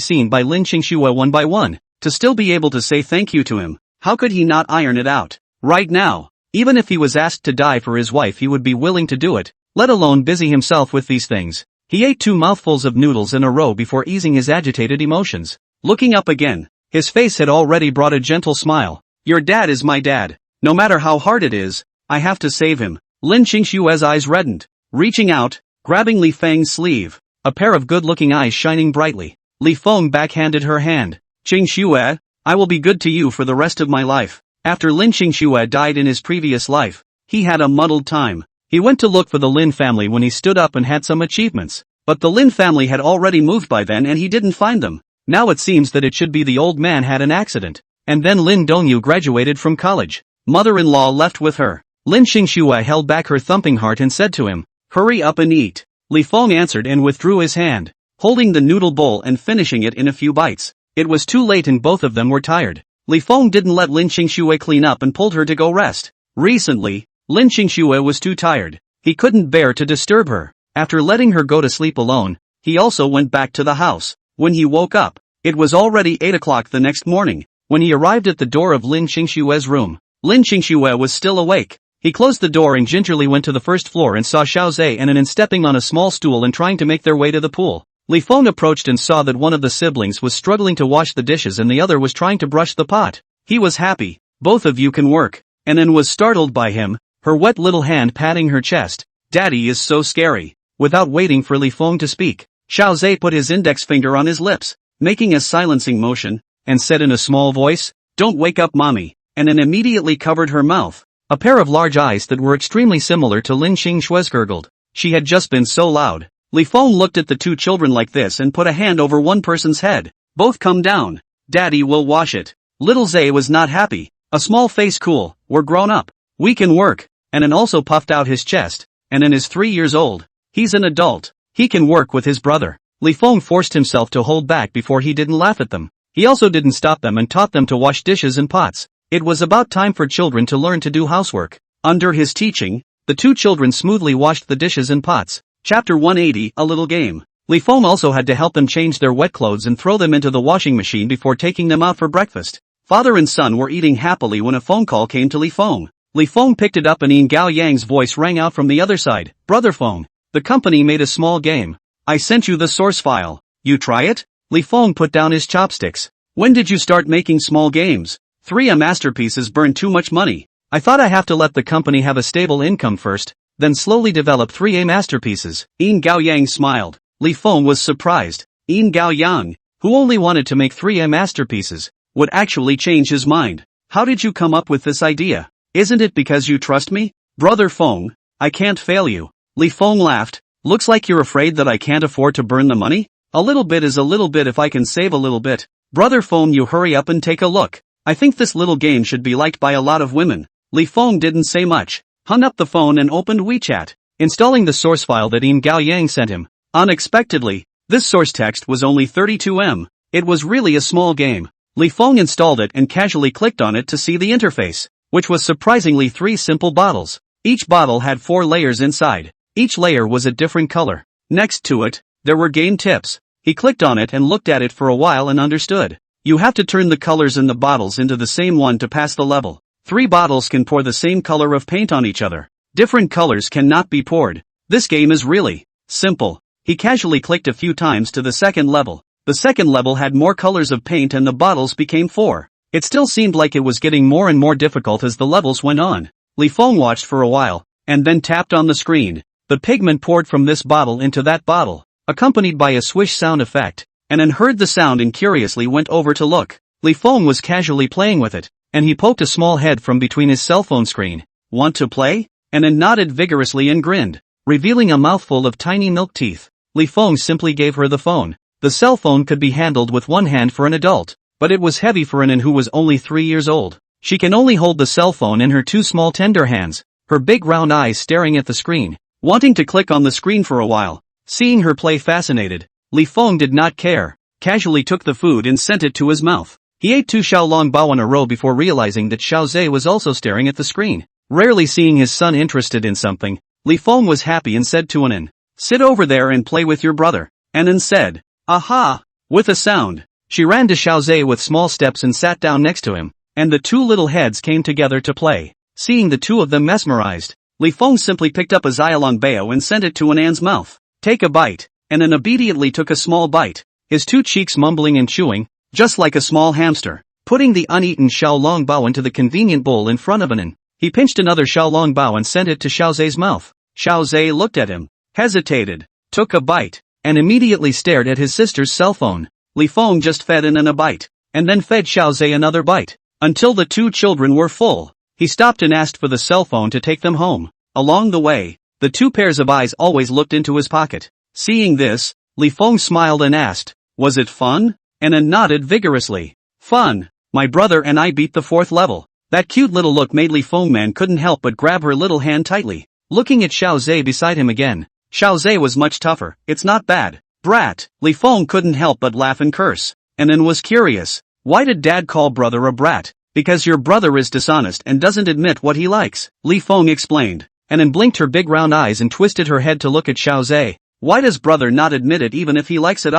seen by Lin Qingxue one by one. To still be able to say thank you to him, how could he not iron it out? Right now, even if he was asked to die for his wife he would be willing to do it, let alone busy himself with these things. He ate 2 mouthfuls of noodles in a row before easing his agitated emotions. Looking up again, his face had already brought a gentle smile. Your dad is my dad. No matter how hard it is, I have to save him. Lin Qingxue's eyes reddened. Reaching out, grabbing Li Feng's sleeve, a pair of good-looking eyes shining brightly. Li Feng backhanded her hand. Qingxue, I will be good to you for the rest of my life. After Lin Qingxue died in his previous life, he had a muddled time. He went to look for the Lin family when he stood up and had some achievements. But the Lin family had already moved by then and he didn't find them. Now it seems that it should be the old man had an accident. And then Lin Dongyu graduated from college. Mother-in-law left with her. Lin Qingxue held back her thumping heart and said to him, Hurry up and eat. Li Feng answered and withdrew his hand, holding the noodle bowl and finishing it in a few bites. It was too late and both of them were tired. Li Feng didn't let Lin Qingxue clean up and pulled her to go rest. Recently, Lin Qingxue was too tired. He couldn't bear to disturb her. After letting her go to sleep alone, he also went back to the house. When he woke up, it was already 8 o'clock the next morning. When he arrived at the door of Lin Qingxue's room, Lin Qingxue was still awake. He closed the door and gingerly went to the first floor and saw Xiaozhe and Anan stepping on a small stool and trying to make their way to the pool. Li Feng approached and saw that one of the siblings was struggling to wash the dishes and the other was trying to brush the pot. He was happy. Both of you can work. Anan was startled by him, her wet little hand patting her chest. Daddy is so scary. Without waiting for Li Feng to speak, Xiaozhe put his index finger on his lips, making a silencing motion, and said in a small voice, Don't wake up mommy. Anan immediately covered her mouth. A pair of large eyes that were extremely similar to Lin Qingxue's gurgled. She had just been so loud. Li Feng looked at the 2 children like this and put a hand over one person's head. Both come down. Daddy will wash it. Little Zay was not happy. A small face cool. We're grown up. We can work. Anan also puffed out his chest. Anan is 3 years old. He's an adult. He can work with his brother. Li Feng forced himself to hold back before he didn't laugh at them. He also didn't stop them and taught them to wash dishes and pots. It was about time for children to learn to do housework. Under his teaching, the 2 children smoothly washed the dishes and pots. Chapter 180, A Little Game. Li Feng also had to help them change their wet clothes and throw them into the washing machine before taking them out for breakfast. Father and son were eating happily when a phone call came to Li Feng. Li Feng picked it up and Yin Gao Yang's voice rang out from the other side. Brother Feng, the company made a small game. I sent you the source file. You try it? Li Feng put down his chopsticks. When did you start making small games? 3A masterpieces burn too much money. I thought I have to let the company have a stable income first, then slowly develop 3A masterpieces. Yin Gao Yang smiled. Li Feng was surprised. Yin Gao Yang, who only wanted to make 3A masterpieces, would actually change his mind. How did you come up with this idea? Isn't it because you trust me? Brother Feng, I can't fail you. Li Feng laughed. Looks like you're afraid that I can't afford to burn the money? A little bit is a little bit if I can save a little bit. Brother Feng, you hurry up and take a look. I think this little game should be liked by a lot of women. Li Feng didn't say much, hung up the phone and opened WeChat, installing the source file that Im Gao Yang sent him. Unexpectedly, this source text was only 32 MB. It was really a small game. Li Feng installed it and casually clicked on it to see the interface, which was surprisingly 3 simple bottles. Each bottle had 4 layers inside. Each layer was a different color. Next to it, there were game tips. He clicked on it and looked at it for a while and understood. You have to turn the colors in the bottles into the same one to pass the level. 3 bottles can pour the same color of paint on each other. Different colors cannot be poured. This game is really simple. He casually clicked a few times to the second level. The second level had more colors of paint and the bottles became 4. It still seemed like it was getting more and more difficult as the levels went on. Li Feng watched for a while, and then tapped on the screen. The pigment poured from this bottle into that bottle, accompanied by a swish sound effect, and then heard the sound and curiously went over to look. Li Feng was casually playing with it, and he poked a small head from between his cell phone screen. Want to play? And then nodded vigorously and grinned, revealing a mouthful of tiny milk teeth. Li Feng simply gave her the phone. The cell phone could be handled with one hand for an adult, but it was heavy for Anan who was only 3 years old. She can only hold the cell phone in her 2 small tender hands, her big round eyes staring at the screen, wanting to click on the screen for a while. Seeing her play fascinated, Li Feng did not care, casually took the food and sent it to his mouth. He ate 2 xiaolong bao in a row before realizing that Xiao Zhe was also staring at the screen. Rarely seeing his son interested in something, Li Feng was happy and said to Anan, "Sit over there and play with your brother." Anan said, "Aha!" With a sound, she ran to Xiao Zhe with small steps and sat down next to him, and the 2 little heads came together to play. Seeing the 2 of them mesmerized, Li Feng simply picked up a xiaolong bao and sent it to Anan's mouth. "Take a bite," Anan immediately took a small bite, his 2 cheeks mumbling and chewing, just like a small hamster. Putting the uneaten xiaolong bao into the convenient bowl in front of Anan, he pinched another xiaolong bao and sent it to Xiao Zhe's mouth. Xiao Zhe looked at him, hesitated, took a bite, and immediately stared at his sister's cell phone. Li Feng just fed Anan a bite, and then fed Xiao Zhe another bite, until the 2 children were full. He stopped and asked for the cell phone to take them home. Along the way, the 2 pairs of eyes always looked into his pocket. Seeing this, Li Feng smiled and asked, "Was it fun?" Anan nodded vigorously. "Fun. My brother and I beat the 4th level." That cute little look made Li Feng man couldn't help but grab her little hand tightly. Looking at Xiao Zhe beside him again, Xiao Zhe was much tougher. "It's not bad, brat." Li Feng couldn't help but laugh and curse, and then was curious. Why did dad call brother a brat? Because your brother is dishonest and doesn't admit what he likes, Li Feng explained, and then blinked her big round eyes and twisted her head to look at Xiao Zhe. Why does brother not admit it even if he likes it?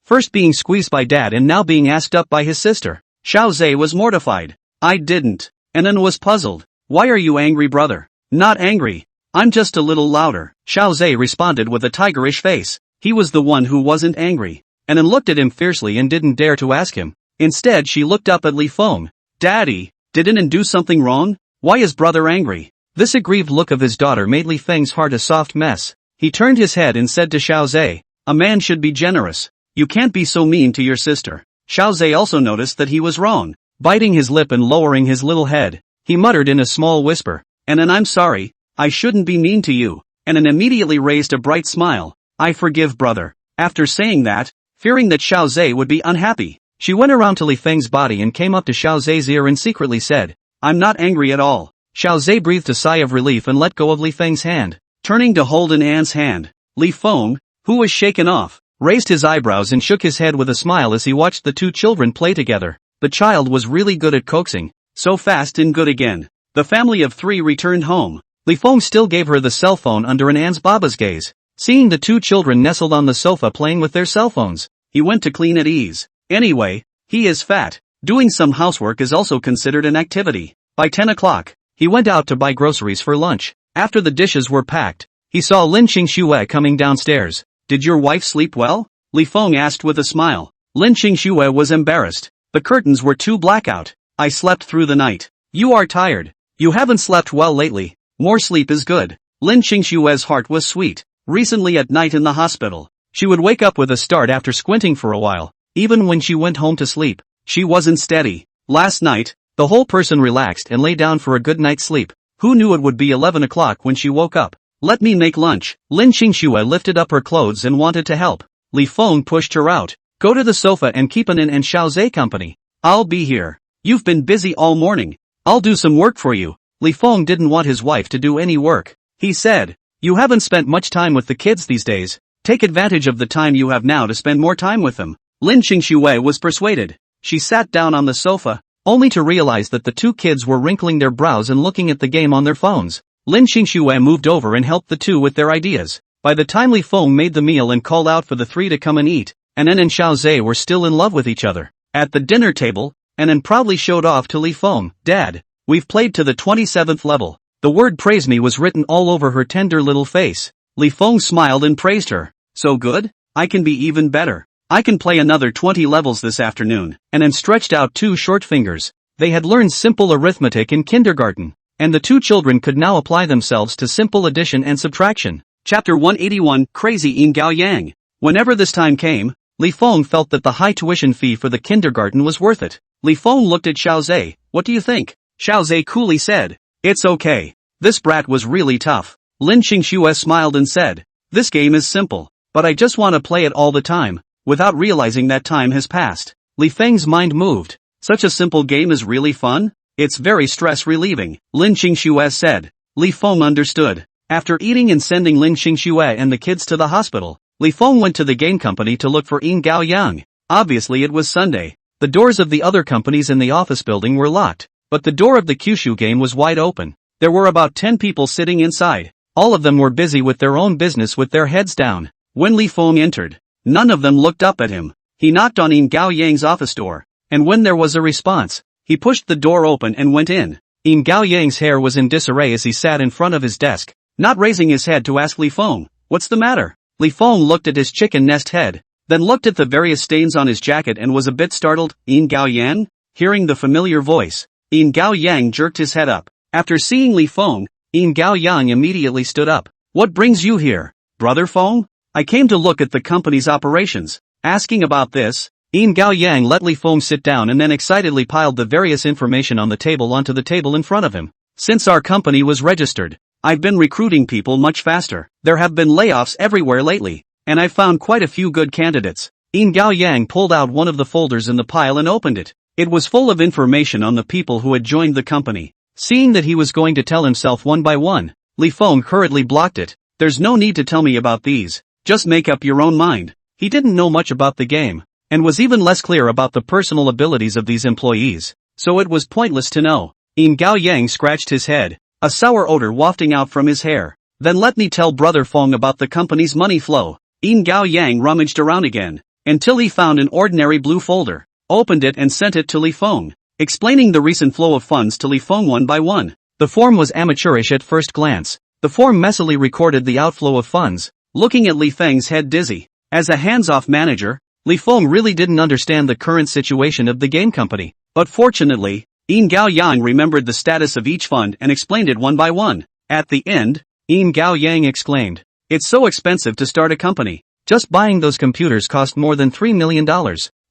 First being squeezed by dad and now being asked up by his sister. Xiao Zhe was mortified. "I didn't," and then was puzzled. "Why are you angry, brother?" "Not angry. I'm just a little louder," Xiao Zhe responded with a tigerish face. He was the one who wasn't angry, and then looked at him fiercely and didn't dare to ask him. Instead she looked up at Li Feng. "Daddy, did Anan do something wrong? Why is brother angry?" This aggrieved look of his daughter made Li Feng's heart a soft mess. He turned his head and said to Xiao Zhe, "A man should be generous. You can't be so mean to your sister." Xiao Zhe also noticed that he was wrong. Biting his lip and lowering his little head, he muttered in a small whisper, "Anan, I'm sorry, I shouldn't be mean to you." Anan immediately raised a bright smile. "I forgive brother." After saying that, fearing that Xiao Zhe would be unhappy, she went around to Li Feng's body and came up to Xiao Zhe's ear and secretly said, "I'm not angry at all." Xiao Zhe breathed a sigh of relief and let go of Li Feng's hand. Turning to hold Anan's hand, Li Feng, who was shaken off, raised his eyebrows and shook his head with a smile as he watched the 2 children play together. The child was really good at coaxing, so fast and good again. The family of 3 returned home. Li Feng still gave her the cell phone under Anan's baba's gaze. Seeing the 2 children nestled on the sofa playing with their cell phones, he went to clean at ease. Anyway, he is fat. Doing some housework is also considered an activity. By 10 o'clock, he went out to buy groceries for lunch. After the dishes were packed, he saw Lin Qingxue coming downstairs. "Did your wife sleep well?" Li Feng asked with a smile. Lin Qingxue was embarrassed. The curtains were too black out. "I slept through the night." "You are tired. You haven't slept well lately. More sleep is good." Lin Qingxue's heart was sweet. Recently at night in the hospital, she would wake up with a start after squinting for a while. Even when she went home to sleep, she wasn't steady. Last night, The whole person relaxed and lay down for a good night's sleep. Who knew it would be 11 o'clock when she woke up? Let me make lunch. Lin Qingxue lifted up her clothes and wanted to help. Li Feng pushed her out. Go to the sofa and keep an in and Xiaozhe company. I'll be here. You've been busy all morning. I'll do some work for you. Li Feng didn't want his wife to do any work. He said, you haven't spent much time with the kids these days. Take advantage of the time you have now to spend more time with them. Lin Qingxue was persuaded. She sat down on the sofa, only to realize that the two kids were wrinkling their brows and looking at the game on their phones. Lin Qingxue moved over and helped the two with their ideas. By the time Li Feng made the meal and called out for the three to come and eat, Anan and Xiaozhe were still in love with each other. At the dinner table, Anan proudly showed off to Li Feng, Dad, we've played to the 27th level. The word praise me was written all over her tender little face. Li Feng smiled and praised her. So good? I can be even better. I can play another 20 levels this afternoon. Anan stretched out two short fingers. They had learned simple arithmetic in kindergarten, and the two children could now apply themselves to simple addition and subtraction. Chapter 181, Crazy Yin Gao Yang. Whenever this time came, Li Feng felt that the high tuition fee for the kindergarten was worth it. Li Feng looked at Xiaozhe. What do you think? Xiaozhe coolly said, it's okay. This brat was really tough. Lin Qingxue smiled and said, this game is simple, but I just want to play it all the time, without realizing that time has passed. Li Feng's mind moved. Such a simple game is really fun? It's very stress-relieving, Lin Qingxue said. Li Feng understood. After eating and sending Lin Qingxue and the kids to the hospital, Li Feng went to the game company to look for Yin Gao Yang. Obviously it was Sunday. The doors of the other companies in the office building were locked, but the door of the Kyushu game was wide open. There were about 10 people sitting inside. All of them were busy with their own business with their heads down. When Li Feng entered, none of them looked up at him. He knocked on Yin Gao Yang's office door, and when there was a response, he pushed the door open and went in. Yin Gao Yang's hair was in disarray as he sat in front of his desk, not raising his head to ask Li Feng, what's the matter? Li Feng looked at his chicken nest head, then looked at the various stains on his jacket and was a bit startled. Yin Gao Yang? Hearing the familiar voice, Yin Gao Yang jerked his head up. After seeing Li Feng, Yin Gao Yang immediately stood up. What brings you here, Brother Feng? I came to look at the company's operations. Asking about this, Yin Gao Yang let Li Feng sit down and then excitedly piled the various information on the table onto the table in front of him. Since our company was registered, I've been recruiting people much faster. There have been layoffs everywhere lately, and I've found quite a few good candidates. Yin Gao Yang pulled out one of the folders in the pile and opened it. It was full of information on the people who had joined the company. Seeing that he was going to tell himself one by one, Li Feng hurriedly blocked it. There's no need to tell me about these. Just make up your own mind. He didn't know much about the game, and was even less clear about the personal abilities of these employees, so it was pointless to know. Yin Gao Yang scratched his head, a sour odor wafting out from his hair. Then let me tell Brother Feng about the company's money flow. Yin Gao Yang rummaged around again, until he found an ordinary blue folder, opened it and sent it to Li Feng, explaining the recent flow of funds to Li Feng one by one. The form was amateurish at first glance. The form messily recorded the outflow of funds, looking at Li Feng's head dizzy. As a hands-off manager, Li Feng really didn't understand the current situation of the game company, but fortunately, Yin Gao Yang remembered the status of each fund and explained it one by one. At the end, Yin Gao Yang exclaimed, it's so expensive to start a company. Just buying those computers cost more than $3 million.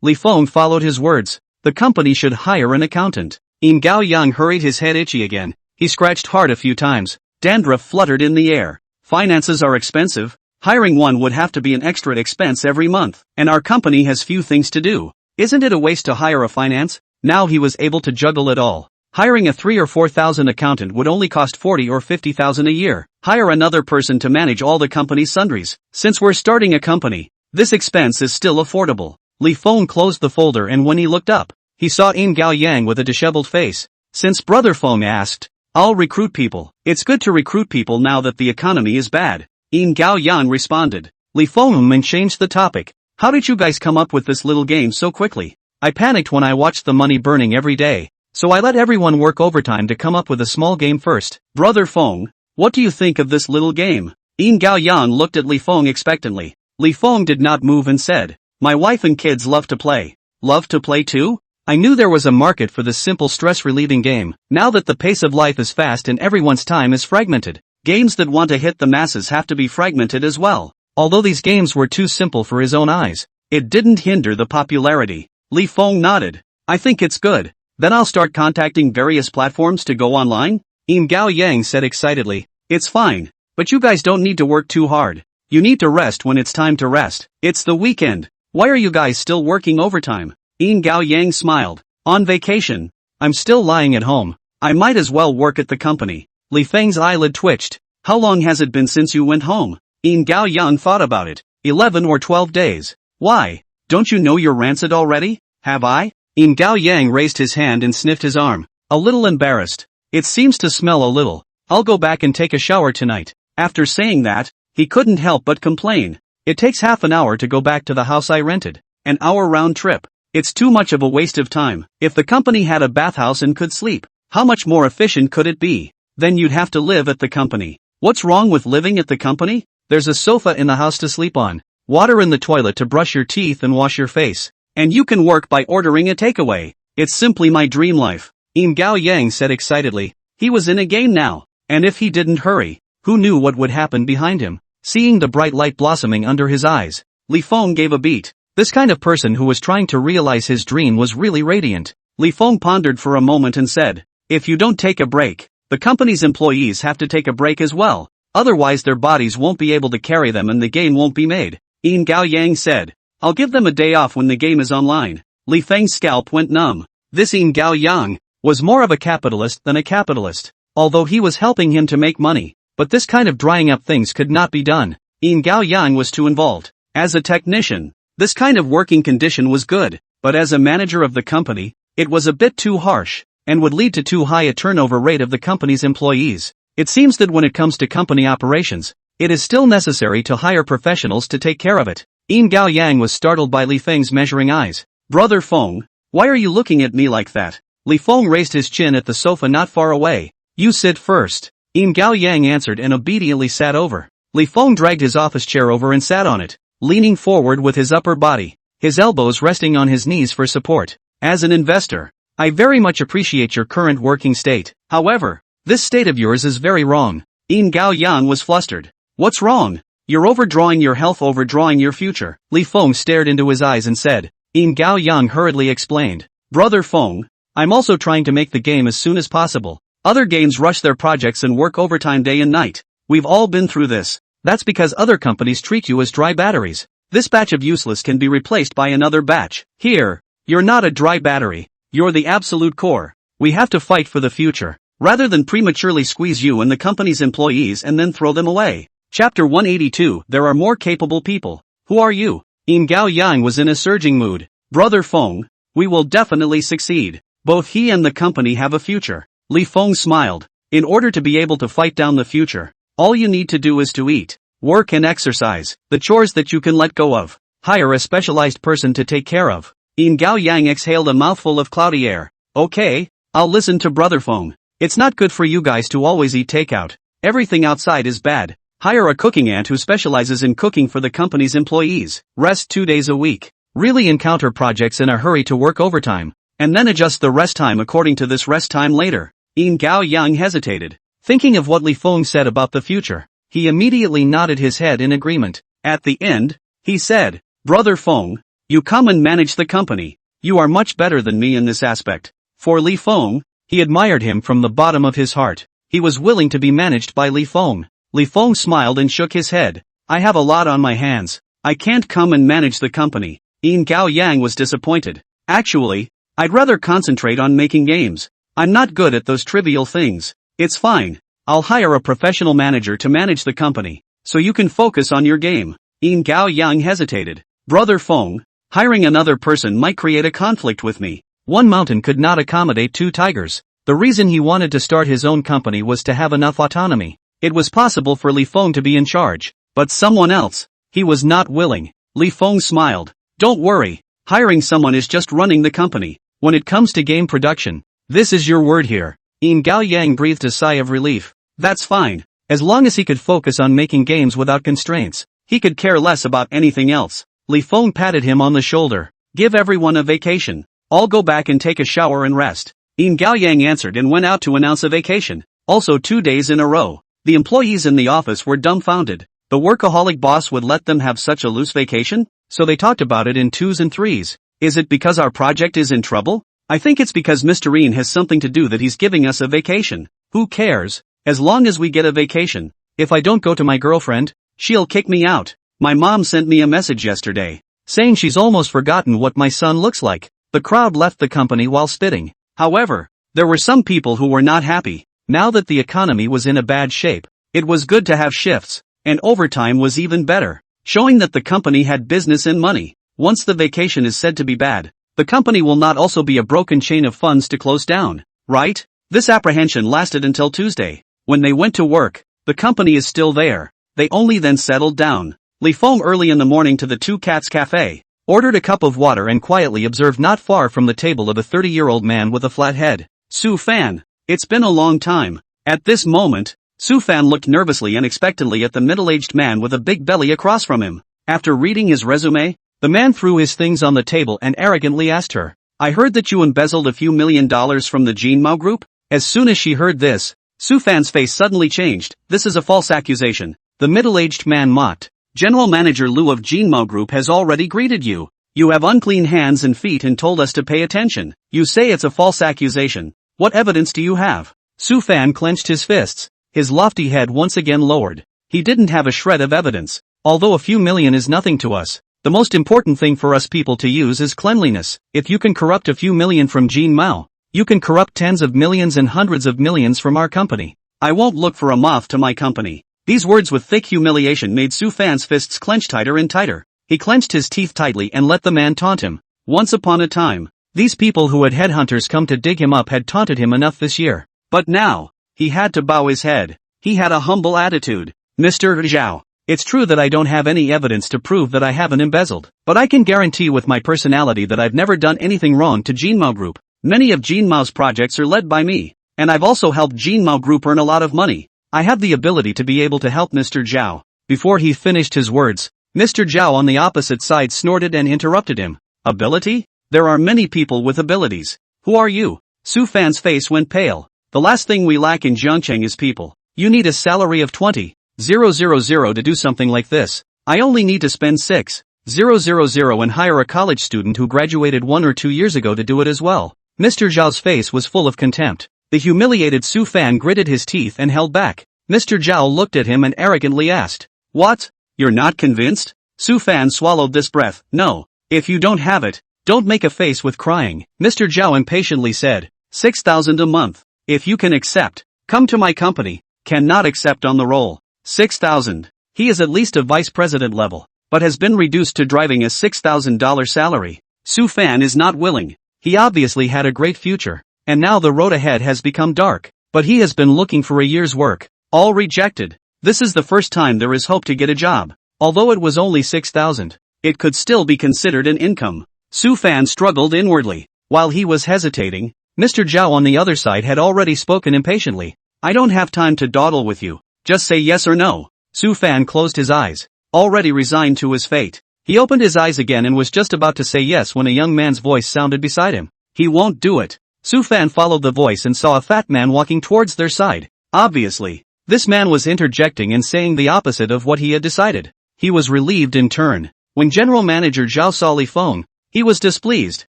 Li Feng followed his words. The company should hire an accountant. Yin Gao Yang hurried his head itchy again. He scratched hard a few times. Dandruff fluttered in the air. Finances are expensive. Hiring one would have to be an extra expense every month, and our company has few things to do. Isn't it a waste to hire a finance? Now he was able to juggle it all. Hiring a 3 or 4,000 accountant would only cost 40 or 50,000 a year. Hire another person to manage all the company's sundries. Since we're starting a company, this expense is still affordable. Li Feng closed the folder, and when he looked up, he saw Yin Gao Yang with a disheveled face. Since Brother Feng asked, I'll recruit people. It's good to recruit people now that the economy is bad. Yin Gao Yang responded. Li Feng changed the topic. How did you guys come up with this little game so quickly? I panicked when I watched the money burning every day, so I let everyone work overtime to come up with a small game first. Brother Feng, what do you think of this little game? Yin Gao Yang looked at Li Feng expectantly. Li Feng did not move and said, my wife and kids love to play. Love to play too? I knew there was a market for this simple stress-relieving game. Now that the pace of life is fast and everyone's time is fragmented, games that want to hit the masses have to be fragmented as well. Although these games were too simple for his own eyes, it didn't hinder the popularity. Li Feng nodded. I think it's good. Then I'll start contacting various platforms to go online? Gao Yang said excitedly. It's fine. But you guys don't need to work too hard. You need to rest when it's time to rest. It's the weekend. Why are you guys still working overtime? Gao Yang smiled. On vacation. I'm still lying at home. I might as well work at the company. Li Feng's eyelid twitched. How long has it been since you went home? Gao Yang thought about it. 11 or 12 days. Why? Don't you know you're rancid already? Have I? Gao Yang raised his hand and sniffed his arm. A little embarrassed. It seems to smell a little. I'll go back and take a shower tonight. After saying that, he couldn't help but complain. It takes half an hour to go back to the house I rented. An hour round trip. It's too much of a waste of time. If the company had a bathhouse and could sleep, how much more efficient could it be? Then you'd have to live at the company. What's wrong with living at the company? There's a sofa in the house to sleep on, water in the toilet to brush your teeth and wash your face, and you can work by ordering a takeaway. It's simply my dream life. Gao Yang said excitedly. He was in a game now, and if he didn't hurry, who knew what would happen behind him? Seeing the bright light blossoming under his eyes, Li Feng gave a beat. This kind of person who was trying to realize his dream was really radiant. Li Feng pondered for a moment and said, if you don't take a break, the company's employees have to take a break as well. Otherwise their bodies won't be able to carry them and the game won't be made. Gao Yang said, I'll give them a day off when the game is online. Li Feng's scalp went numb. This Gao Yang was more of a capitalist than a capitalist. Although he was helping him to make money, but this kind of drying up things could not be done. Gao Yang was too involved. As a technician, this kind of working condition was good, but as a manager of the company, it was a bit too harsh, and would lead to too high a turnover rate of the company's employees. It seems that when it comes to company operations, it is still necessary to hire professionals to take care of it. Gao Yang was startled by Li Feng's measuring eyes. Brother Feng, why are you looking at me like that? Li Feng raised his chin at the sofa not far away. You sit first. Gao Yang answered and obediently sat over. Li Feng dragged his office chair over and sat on it, leaning forward with his upper body, his elbows resting on his knees for support. As an investor, I very much appreciate your current working state. However, this state of yours is very wrong. Gao Yang was flustered. What's wrong? You're overdrawing your health, overdrawing your future. Li Feng stared into his eyes and said. Gao Yang hurriedly explained. Brother Feng, I'm also trying to make the game as soon as possible. Other games rush their projects and work overtime day and night. We've all been through this. That's because other companies treat you as dry batteries. This batch of useless can be replaced by another batch. Here, you're not a dry battery. You're the absolute core. We have to fight for the future, rather than prematurely squeeze you and the company's employees and then throw them away. Chapter 182. There are more capable people. Who are you? Gao Yang was in a surging mood. Brother Feng, we will definitely succeed. Both he and the company have a future. Li Feng smiled. In order to be able to fight down the future, all you need to do is to eat, work and exercise, the chores that you can let go of. Hire a specialized person to take care of. Gao Yang exhaled a mouthful of cloudy air. Okay, I'll listen to Brother Feng. It's not good for you guys to always eat takeout. Everything outside is bad. Hire a cooking aunt who specializes in cooking for the company's employees. Rest 2 days a week. Really encounter projects in a hurry to work overtime, and then adjust the rest time according to this rest time later. Gao Yang hesitated, thinking of what Li Feng said about the future. He immediately nodded his head in agreement. At the end, he said, Brother Feng, you come and manage the company. You are much better than me in this aspect. For Li Feng, he admired him from the bottom of his heart. He was willing to be managed by Li Feng. Li Feng smiled and shook his head. I have a lot on my hands. I can't come and manage the company. Gao Yang was disappointed. Actually, I'd rather concentrate on making games. I'm not good at those trivial things. It's fine. I'll hire a professional manager to manage the company, so you can focus on your game. Gao Yang hesitated. Brother Feng, hiring another person might create a conflict with me. One mountain could not accommodate 2 tigers. The reason he wanted to start his own company was to have enough autonomy. It was possible for Li Feng to be in charge, but someone else, he was not willing. Li Feng smiled. Don't worry, hiring someone is just running the company. When it comes to game production, this is your word here. Gao Yang breathed a sigh of relief. That's fine. As long as he could focus on making games without constraints, he could care less about anything else. Li Feng patted him on the shoulder. Give everyone a vacation. I'll go back and take a shower and rest. Gao Yang answered and went out to announce a vacation. Also 2 days in a row. The employees in the office were dumbfounded. The workaholic boss would let them have such a loose vacation? So they talked about it in 2s and 3s. Is it because our project is in trouble? I think it's because Mr. Reen has something to do that he's giving us a vacation. Who cares? As long as we get a vacation. If I don't go to my girlfriend, she'll kick me out. My mom sent me a message yesterday, saying she's almost forgotten what my son looks like. The crowd left the company while spitting. However, there were some people who were not happy. Now that the economy was in a bad shape, it was good to have shifts, and overtime was even better, showing that the company had business and money. Once the vacation is said to be bad, the company will not also be a broken chain of funds to close down, right? This apprehension lasted until Tuesday. When they went to work, the company is still there. They only then settled down. Li Feng early in the morning to the Two Cats Cafe, ordered a cup of water and quietly observed not far from the table of a 30-year-old man with a flat head. Su Fan. It's been a long time. At this moment, Su Fan looked nervously and expectantly at the middle-aged man with a big belly across from him. After reading his resume, the man threw his things on the table and arrogantly asked her, I heard that you embezzled a few $1 million from the Jinmao Group? As soon as she heard this, Su Fan's face suddenly changed. This is a false accusation, the middle-aged man mocked. General Manager Liu of Jinmao Group has already greeted you. You have unclean hands and feet and told us to pay attention. You say it's a false accusation. What evidence do you have? Su Fan clenched his fists, his lofty head once again lowered. He didn't have a shred of evidence. Although a few million is nothing to us, the most important thing for us people to use is cleanliness. If you can corrupt a few million from Jinmao, you can corrupt tens of millions and hundreds of millions from our company. I won't look for a moth to my company. These words with thick humiliation made Su Fan's fists clench tighter and tighter. He clenched his teeth tightly and let the man taunt him. Once upon a time, these people who had headhunters come to dig him up had taunted him enough this year. But now, he had to bow his head. He had a humble attitude. Mr. Zhao, it's true that I don't have any evidence to prove that I haven't embezzled, but I can guarantee with my personality that I've never done anything wrong to Jinmao Group. Many of Jinmao's projects are led by me, and I've also helped Jinmao Group earn a lot of money. I have the ability to be able to help Mr. Zhao. Before he finished his words, Mr. Zhao on the opposite side snorted and interrupted him. Ability? There are many people with abilities. Who are you? Su Fan's face went pale. The last thing we lack in Jiangcheng is people. You need a salary of 20,000 to do something like this. I only need to spend 6,000 and hire a college student who graduated 1 or 2 years ago to do it as well. Mr. Zhao's face was full of contempt. The humiliated Su Fan gritted his teeth and held back. Mr. Zhao looked at him and arrogantly asked, What? You're not convinced? Su Fan swallowed this breath. No. If you don't have it, don't make a face with crying. Mr. Zhao impatiently said, 6,000 a month. If you can accept, come to my company. Cannot accept on the roll. 6,000. He is at least a vice president level, but has been reduced to driving a $6,000 salary. Su Fan is not willing. He obviously had a great future, and now the road ahead has become dark, but he has been looking for a year's work. All rejected. This is the first time there is hope to get a job. Although it was only 6,000, it could still be considered an income. Su Fan struggled inwardly. While he was hesitating, Mr. Zhao on the other side had already spoken impatiently. I don't have time to dawdle with you. Just say yes or no. Su Fan closed his eyes, already resigned to his fate. He opened his eyes again and was just about to say yes when a young man's voice sounded beside him. He won't do it. Su Fan followed the voice and saw a fat man walking towards their side. Obviously, this man was interjecting and saying the opposite of what he had decided. He was relieved in turn. When General Manager Zhao saw Li Feng, he was displeased.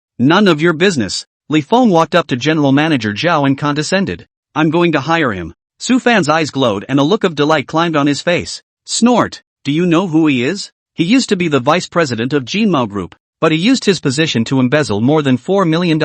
None of your business. Li Feng walked up to General Manager Zhao and condescended. I'm going to hire him. Su Fan's eyes glowed and a look of delight climbed on his face. Snort. Do you know who he is? He used to be the vice president of Jinmao Group, but he used his position to embezzle more than $4 million.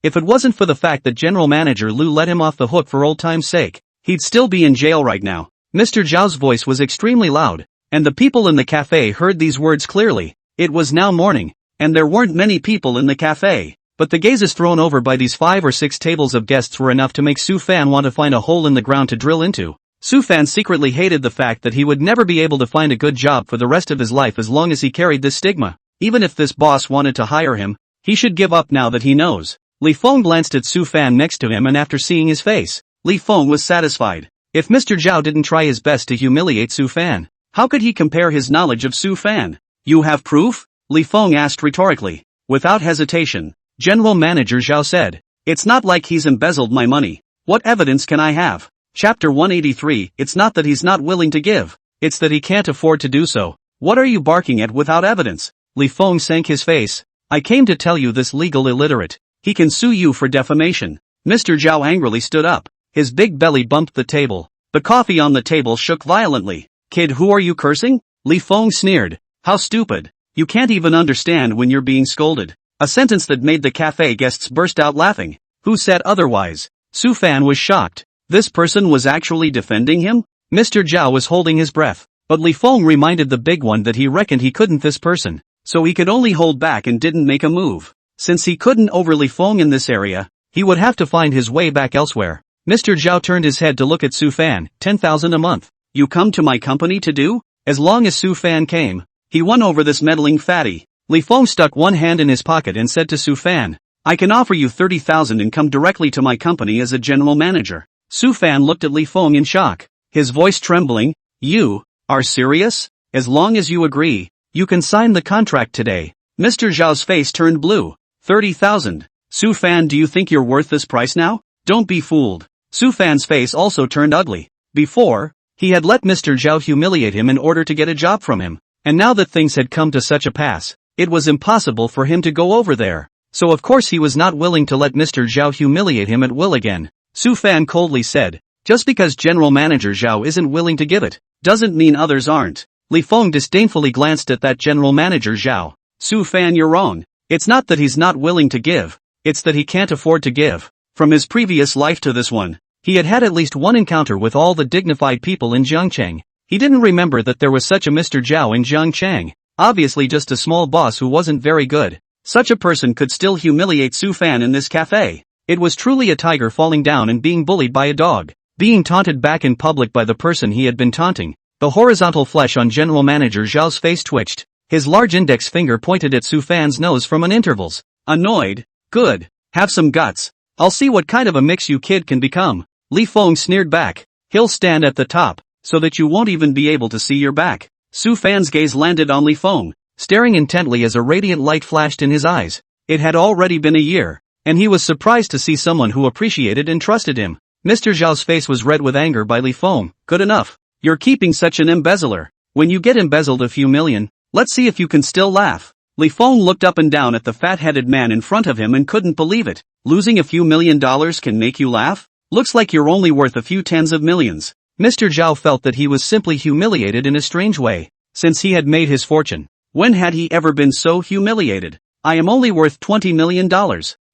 If it wasn't for the fact that General Manager Liu let him off the hook for old time's sake, he'd still be in jail right now. Mr. Zhao's voice was extremely loud, and the people in the cafe heard these words clearly. It was now morning, and there weren't many people in the cafe, but the gazes thrown over by these 5 or 6 tables of guests were enough to make Su Fan want to find a hole in the ground to drill into. Su Fan secretly hated the fact that he would never be able to find a good job for the rest of his life as long as he carried this stigma. Even if this boss wanted to hire him, he should give up now that he knows. Li Feng glanced at Su Fan next to him and after seeing his face, Li Feng was satisfied. If Mr. Zhao didn't try his best to humiliate Su Fan, how could he compare his knowledge of Su Fan? You have proof? Li Feng asked rhetorically. Without hesitation, General Manager Zhao said, It's not like he's embezzled my money. What evidence can I have? Chapter 183, It's not that he's not willing to give, it's that he can't afford to do so. What are you barking at without evidence? Li Feng sank his face. I came to tell you this legal illiterate. He can sue you for defamation. Mr. Zhao angrily stood up. His big belly bumped the table. The coffee on the table shook violently. Kid, who are you cursing? Li Feng sneered. How stupid. You can't even understand when you're being scolded. A sentence that made the cafe guests burst out laughing. Who said otherwise? Su Fan was shocked. This person was actually defending him? Mr. Zhao was holding his breath. But Li Feng reminded the big one that he reckoned he couldn't this person. So he could only hold back and didn't make a move. Since he couldn't over Li Feng in this area, he would have to find his way back elsewhere. Mr. Zhao turned his head to look at Su Fan. 10,000 a month. You come to my company to do? As long as Su Fan came, he won over this meddling fatty. Li Feng stuck one hand in his pocket and said to Su Fan, I can offer you 30,000 and come directly to my company as a general manager. Su Fan looked at Li Feng in shock, his voice trembling. You are serious? As long as you agree, you can sign the contract today. Mr. Zhao's face turned blue. 30,000. Su Fan, do you think you're worth this price now? Don't be fooled. Su Fan's face also turned ugly. Before, he had let Mr. Zhao humiliate him in order to get a job from him. And now that things had come to such a pass, it was impossible for him to go over there. So of course he was not willing to let Mr. Zhao humiliate him at will again. Su Fan coldly said, just because General Manager Zhao isn't willing to give it, doesn't mean others aren't. Li Feng disdainfully glanced at that General Manager Zhao. Su Fan, you're wrong. It's not that he's not willing to give, it's that he can't afford to give. From his previous life to this one, he had had at least one encounter with all the dignified people in Jiangcheng. He didn't remember that there was such a Mr. Zhao in Jiangcheng. Obviously just a small boss who wasn't very good. Such a person could still humiliate Su Fan in this cafe. It was truly a tiger falling down and being bullied by a dog. Being taunted back in public by the person he had been taunting. The horizontal flesh on General Manager Zhao's face twitched. His large index finger pointed at Su Fan's nose from an intervals. Annoyed? Good. Have some guts. I'll see what kind of a mix you kid can become. Li Feng sneered back. He'll stand at the top, so that you won't even be able to see your back. Su Fan's gaze landed on Li Feng, staring intently as a radiant light flashed in his eyes. It had already been a year, and he was surprised to see someone who appreciated and trusted him. Mr. Zhao's face was red with anger by Li Feng. Good enough. You're keeping such an embezzler. When you get embezzled a few million, let's see if you can still laugh. Li Feng looked up and down at the fat-headed man in front of him and couldn't believe it. Losing a few $1 million can make you laugh? Looks like you're only worth a few tens of millions. Mr. Zhao felt that he was simply humiliated in a strange way. Since he had made his fortune, when had he ever been so humiliated? I am only worth $20 million.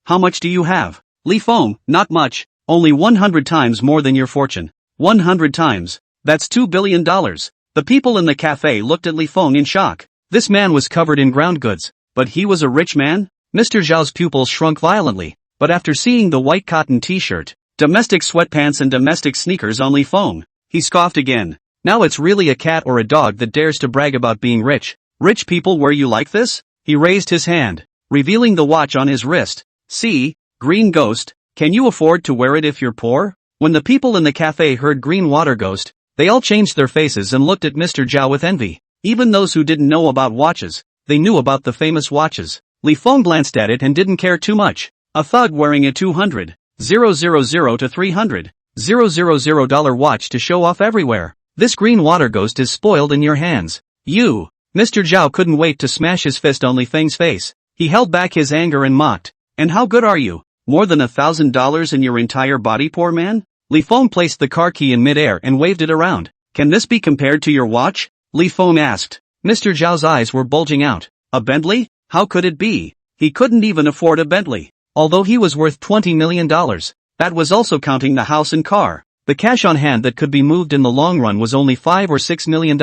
How much do you have? Li Feng, not much, only 100 times more than your fortune. 100 times. That's $2 billion. The people in the cafe looked at Li Feng in shock. This man was covered in ground goods, but he was a rich man? Mr. Zhao's pupils shrunk violently, but after seeing the white cotton t-shirt, domestic sweatpants and domestic sneakers on Li Feng, he scoffed again. Now it's really a cat or a dog that dares to brag about being rich. Rich people wear you like this? He raised his hand, revealing the watch on his wrist. See, Green Ghost, can you afford to wear it if you're poor? When the people in the cafe heard Green Water Ghost, they all changed their faces and looked at Mr. Zhao with envy. Even those who didn't know about watches, they knew about the famous watches. Li Feng glanced at it and didn't care too much. A thug wearing a $200,000 to $300,000 watch to show off everywhere. This Green Water Ghost is spoiled in your hands. You. Mr. Zhao couldn't wait to smash his fist on Li Feng's face. He held back his anger and mocked. And how good are you? More than $1,000 in your entire body, poor man? Li Feng placed the car key in midair and waved it around. Can this be compared to your watch? Li Feng asked. Mr. Zhao's eyes were bulging out. A Bentley? How could it be? He couldn't even afford a Bentley. Although he was worth $20 million. That was also counting the house and car. The cash on hand that could be moved in the long run was only $5 or $6 million.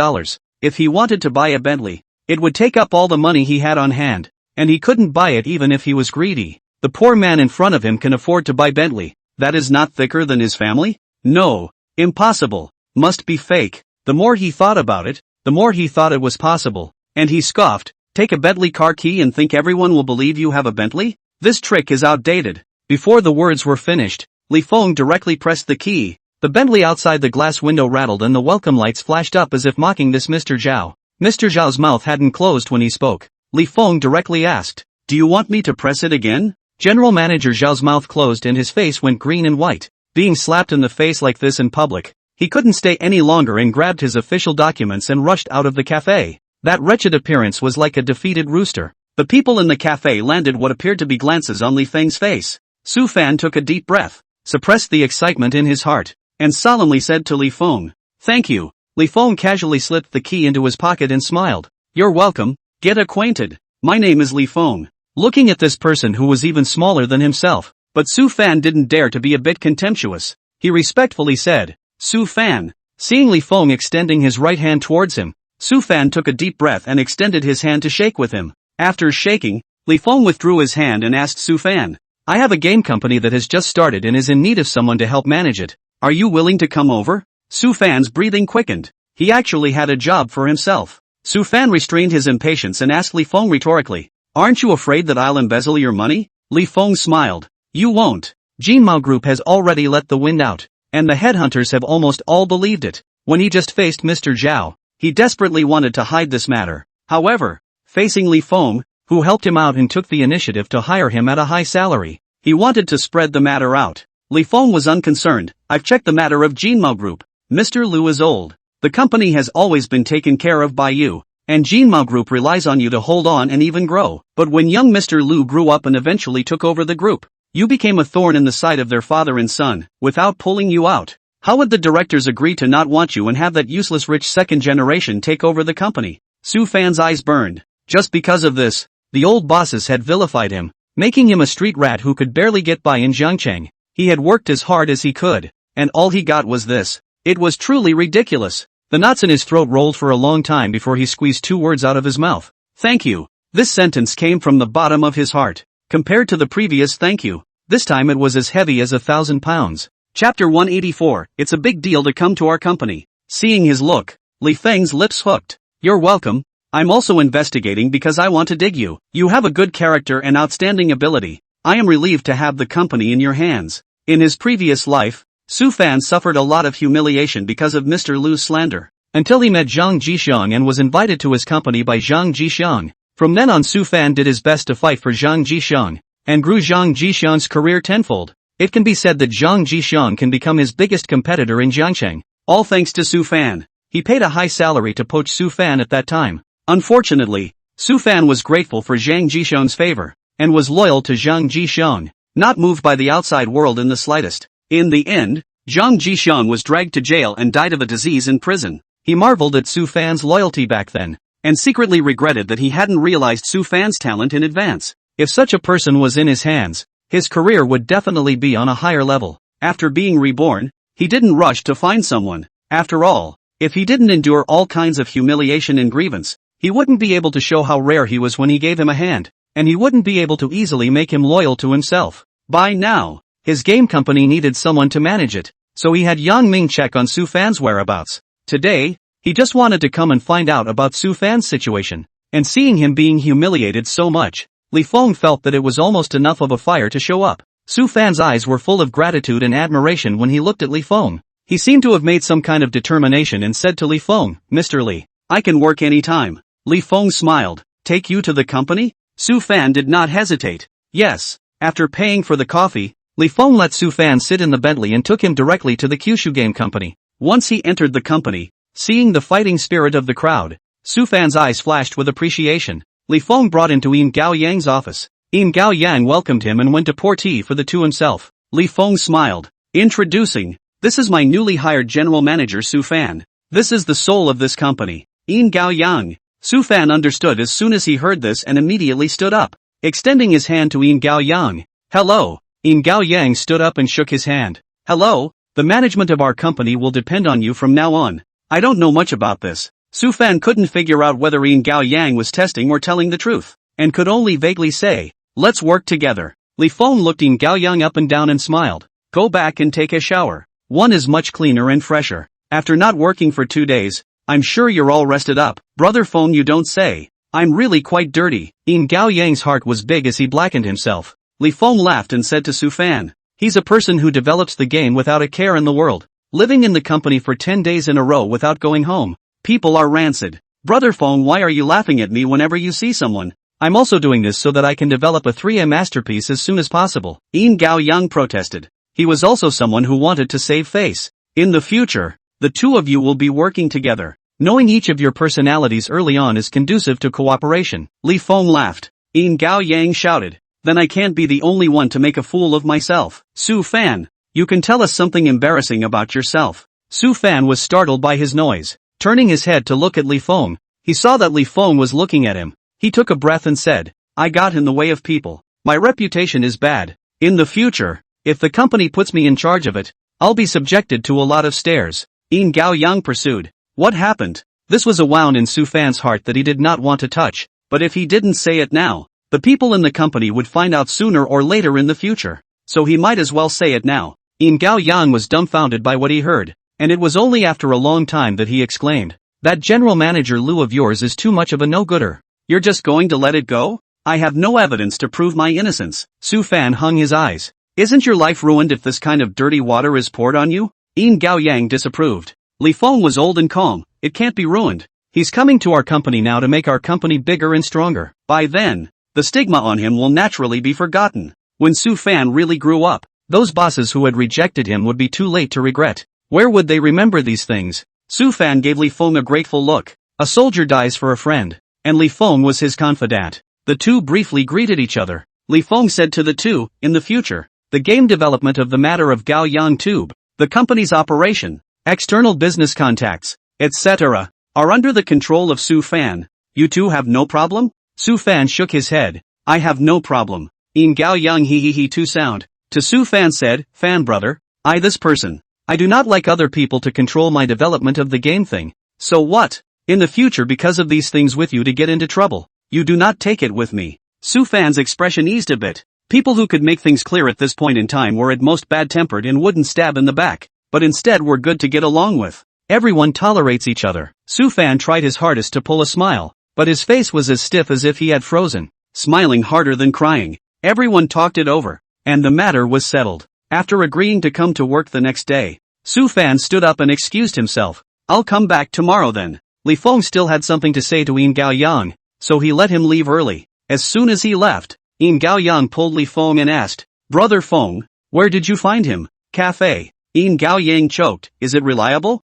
If he wanted to buy a Bentley, it would take up all the money he had on hand, and he couldn't buy it even if he was greedy. The poor man in front of him can afford to buy Bentley. That is not thicker than his family? No. Impossible. Must be fake. The more he thought about it, the more he thought it was possible. And he scoffed. Take a Bentley car key and think everyone will believe you have a Bentley? This trick is outdated. Before the words were finished, Li Feng directly pressed the key. The Bentley outside the glass window rattled and the welcome lights flashed up as if mocking this Mr. Zhao. Mr. Zhao's mouth hadn't closed when he spoke. Li Feng directly asked, do you want me to press it again? General Manager Zhao's mouth closed and his face went green and white. Being slapped in the face like this in public, he couldn't stay any longer and grabbed his official documents and rushed out of the cafe. That wretched appearance was like a defeated rooster. The people in the cafe landed what appeared to be glances on Li Feng's face. Su Fan took a deep breath, suppressed the excitement in his heart, and solemnly said to Li Feng, "Thank you." Li Feng casually slipped the key into his pocket and smiled. "You're welcome, get acquainted. My name is Li Feng." Looking at this person who was even smaller than himself, but Su Fan didn't dare to be a bit contemptuous. He respectfully said, "Su Fan." Seeing Li Feng extending his right hand towards him, Su Fan took a deep breath and extended his hand to shake with him. After shaking, Li Feng withdrew his hand and asked Su Fan, "I have a game company that has just started and is in need of someone to help manage it. Are you willing to come over?" Su Fan's breathing quickened. He actually had a job for himself. Su Fan restrained his impatience and asked Li Feng rhetorically, "Aren't you afraid that I'll embezzle your money?" Li Feng smiled. "You won't. Jinmao Group has already let the wind out, and the headhunters have almost all believed it." When he just faced Mr. Zhao, he desperately wanted to hide this matter. However, facing Li Feng, who helped him out and took the initiative to hire him at a high salary, he wanted to spread the matter out. Li Feng was unconcerned. "I've checked the matter of Jinmao Group. Mr. Lu is old. The company has always been taken care of by you, and Jinmao Group relies on you to hold on and even grow. But when young Mr. Lu grew up and eventually took over the group, you became a thorn in the side of their father and son, without pulling you out. How would the directors agree to not want you and have that useless rich second generation take over the company?" Su Fan's eyes burned. Just because of this, the old bosses had vilified him, making him a street rat who could barely get by in Jiangcheng. He had worked as hard as he could, and all he got was this. It was truly ridiculous. The knots in his throat rolled for a long time before he squeezed two words out of his mouth. "Thank you." This sentence came from the bottom of his heart. Compared to the previous "thank you," this time it was as heavy as 1,000 pounds. Chapter 184, It's a big deal to come to our company. Seeing his look, Li Feng's lips hooked. "You're welcome. I'm also investigating because I want to dig you. You have a good character and outstanding ability. I am relieved to have the company in your hands." In his previous life, Su Fan suffered a lot of humiliation because of Mr. Lu's slander, until he met Zhang Jixiang and was invited to his company by Zhang Jixiang. From then on, Su Fan did his best to fight for Zhang Jixiang, and grew Zhang Jixiang's career tenfold. It can be said that Zhang Jixiang can become his biggest competitor in Jiangcheng, all thanks to Su Fan. He paid a high salary to poach Su Fan at that time. Unfortunately, Su Fan was grateful for Zhang Jixiang's favor, and was loyal to Zhang Jixiang, not moved by the outside world in the slightest. In the end, Zhang Jixiang was dragged to jail and died of a disease in prison. He marveled at Su Fan's loyalty back then, and secretly regretted that he hadn't realized Su Fan's talent in advance. If such a person was in his hands, his career would definitely be on a higher level. After being reborn, he didn't rush to find someone. After all, if he didn't endure all kinds of humiliation and grievance, he wouldn't be able to show how rare he was when he gave him a hand, and he wouldn't be able to easily make him loyal to himself. By now, his game company needed someone to manage it, so he had Yang Ming check on Su Fan's whereabouts. Today, he just wanted to come and find out about Su Fan's situation, and seeing him being humiliated so much, Li Feng felt that it was almost enough of a fire to show up. Su Fan's eyes were full of gratitude and admiration when he looked at Li Feng. He seemed to have made some kind of determination and said to Li Feng, "Mr. Li, I can work any time." Li Feng smiled. "Take you to the company?" Su Fan did not hesitate. "Yes." After paying for the coffee, Li Feng let Su Fan sit in the Bentley and took him directly to the Kyushu Game Company. Once he entered the company, seeing the fighting spirit of the crowd, Su Fan's eyes flashed with appreciation. Li Feng brought him to Yin Gao Yang's office. Yin Gao Yang welcomed him and went to pour tea for the two himself. Li Feng smiled. "Introducing, this is my newly hired general manager Su Fan. This is the soul of this company, Yin Gao Yang." Su Fan understood as soon as he heard this and immediately stood up, extending his hand to Yin Gao Yang. "Hello." Yin Gao Yang stood up and shook his hand. "Hello, the management of our company will depend on you from now on." "I don't know much about this." Su Fan couldn't figure out whether Yin Gao Yang was testing or telling the truth, and could only vaguely say, "Let's work together." Li Feng looked Yin Gao Yang up and down and smiled. "Go back and take a shower. One is much cleaner and fresher. After not working for 2 days, I'm sure you're all rested up." "Brother Feng, you don't say. I'm really quite dirty." Yin Gao Yang's heart was big as he blackened himself. Li Feng laughed and said to Su Fan, "He's a person who develops the game without a care in the world, living in the company for 10 days in a row without going home. People are rancid." "Brother Feng, why are you laughing at me whenever you see someone?" "I'm also doing this so that I can develop a 3A masterpiece as soon as possible." Yin Gao Yang protested. He was also someone who wanted to save face. "In the future, the two of you will be working together. Knowing each of your personalities early on is conducive to cooperation." Li Feng laughed. Yin Gao Yang shouted. Then I can't be the only one to make a fool of myself. Su Fan, you can tell us something embarrassing about yourself. Su Fan was startled by his noise. Turning his head to look at Li Feng, he saw that Li Feng was looking at him. He took a breath and said, I got in the way of people. My reputation is bad. In the future, if the company puts me in charge of it, I'll be subjected to a lot of stares. Yin Gao Yang pursued. What happened? This was a wound in Su Fan's heart that he did not want to touch, but if he didn't say it now, the people in the company would find out sooner or later in the future. So he might as well say it now. Yin Gao Yang was dumbfounded by what he heard, and it was only after a long time that he exclaimed, that general manager Lu of yours is too much of a no-gooder. You're just going to let it go? I have no evidence to prove my innocence. Su Fan hung his eyes. Isn't your life ruined if this kind of dirty water is poured on you? Yin Gao Yang disapproved. Li Feng was old and calm. It can't be ruined. He's coming to our company now to make our company bigger and stronger. By then, the stigma on him will naturally be forgotten. When Su Fan really grew up, those bosses who had rejected him would be too late to regret. Where would they remember these things? Su Fan gave Li Feng a grateful look. A soldier dies for a friend, and Li Feng was his confidant. The two briefly greeted each other. Li Feng said to the two, in the future, the game development of the matter of Gao Yang Tube, the company's operation, external business contacts, etc., are under the control of Su Fan. You two have no problem? Su Fan shook his head. I have no problem. Yin Gao Yang he too sound. To Su Fan said, Fan brother, I this person. I do not like other people to control my development of the game thing. So what? In the future because of these things with you to get into trouble. You do not take it with me. Su Fan's expression eased a bit. People who could make things clear at this point in time were at most bad-tempered and wouldn't stab in the back, but instead were good to get along with. Everyone tolerates each other. Su Fan tried his hardest to pull a smile, but his face was as stiff as if he had frozen. Smiling harder than crying. Everyone talked it over, and the matter was settled. After agreeing to come to work the next day, Su Fan stood up and excused himself. I'll come back tomorrow then. Li Feng still had something to say to Yin Gao Yang, so he let him leave early. As soon as he left, Yin Gao Yang pulled Li Feng and asked, Brother Feng, where did you find him? Cafe. Yin Gao Yang choked. Is it reliable?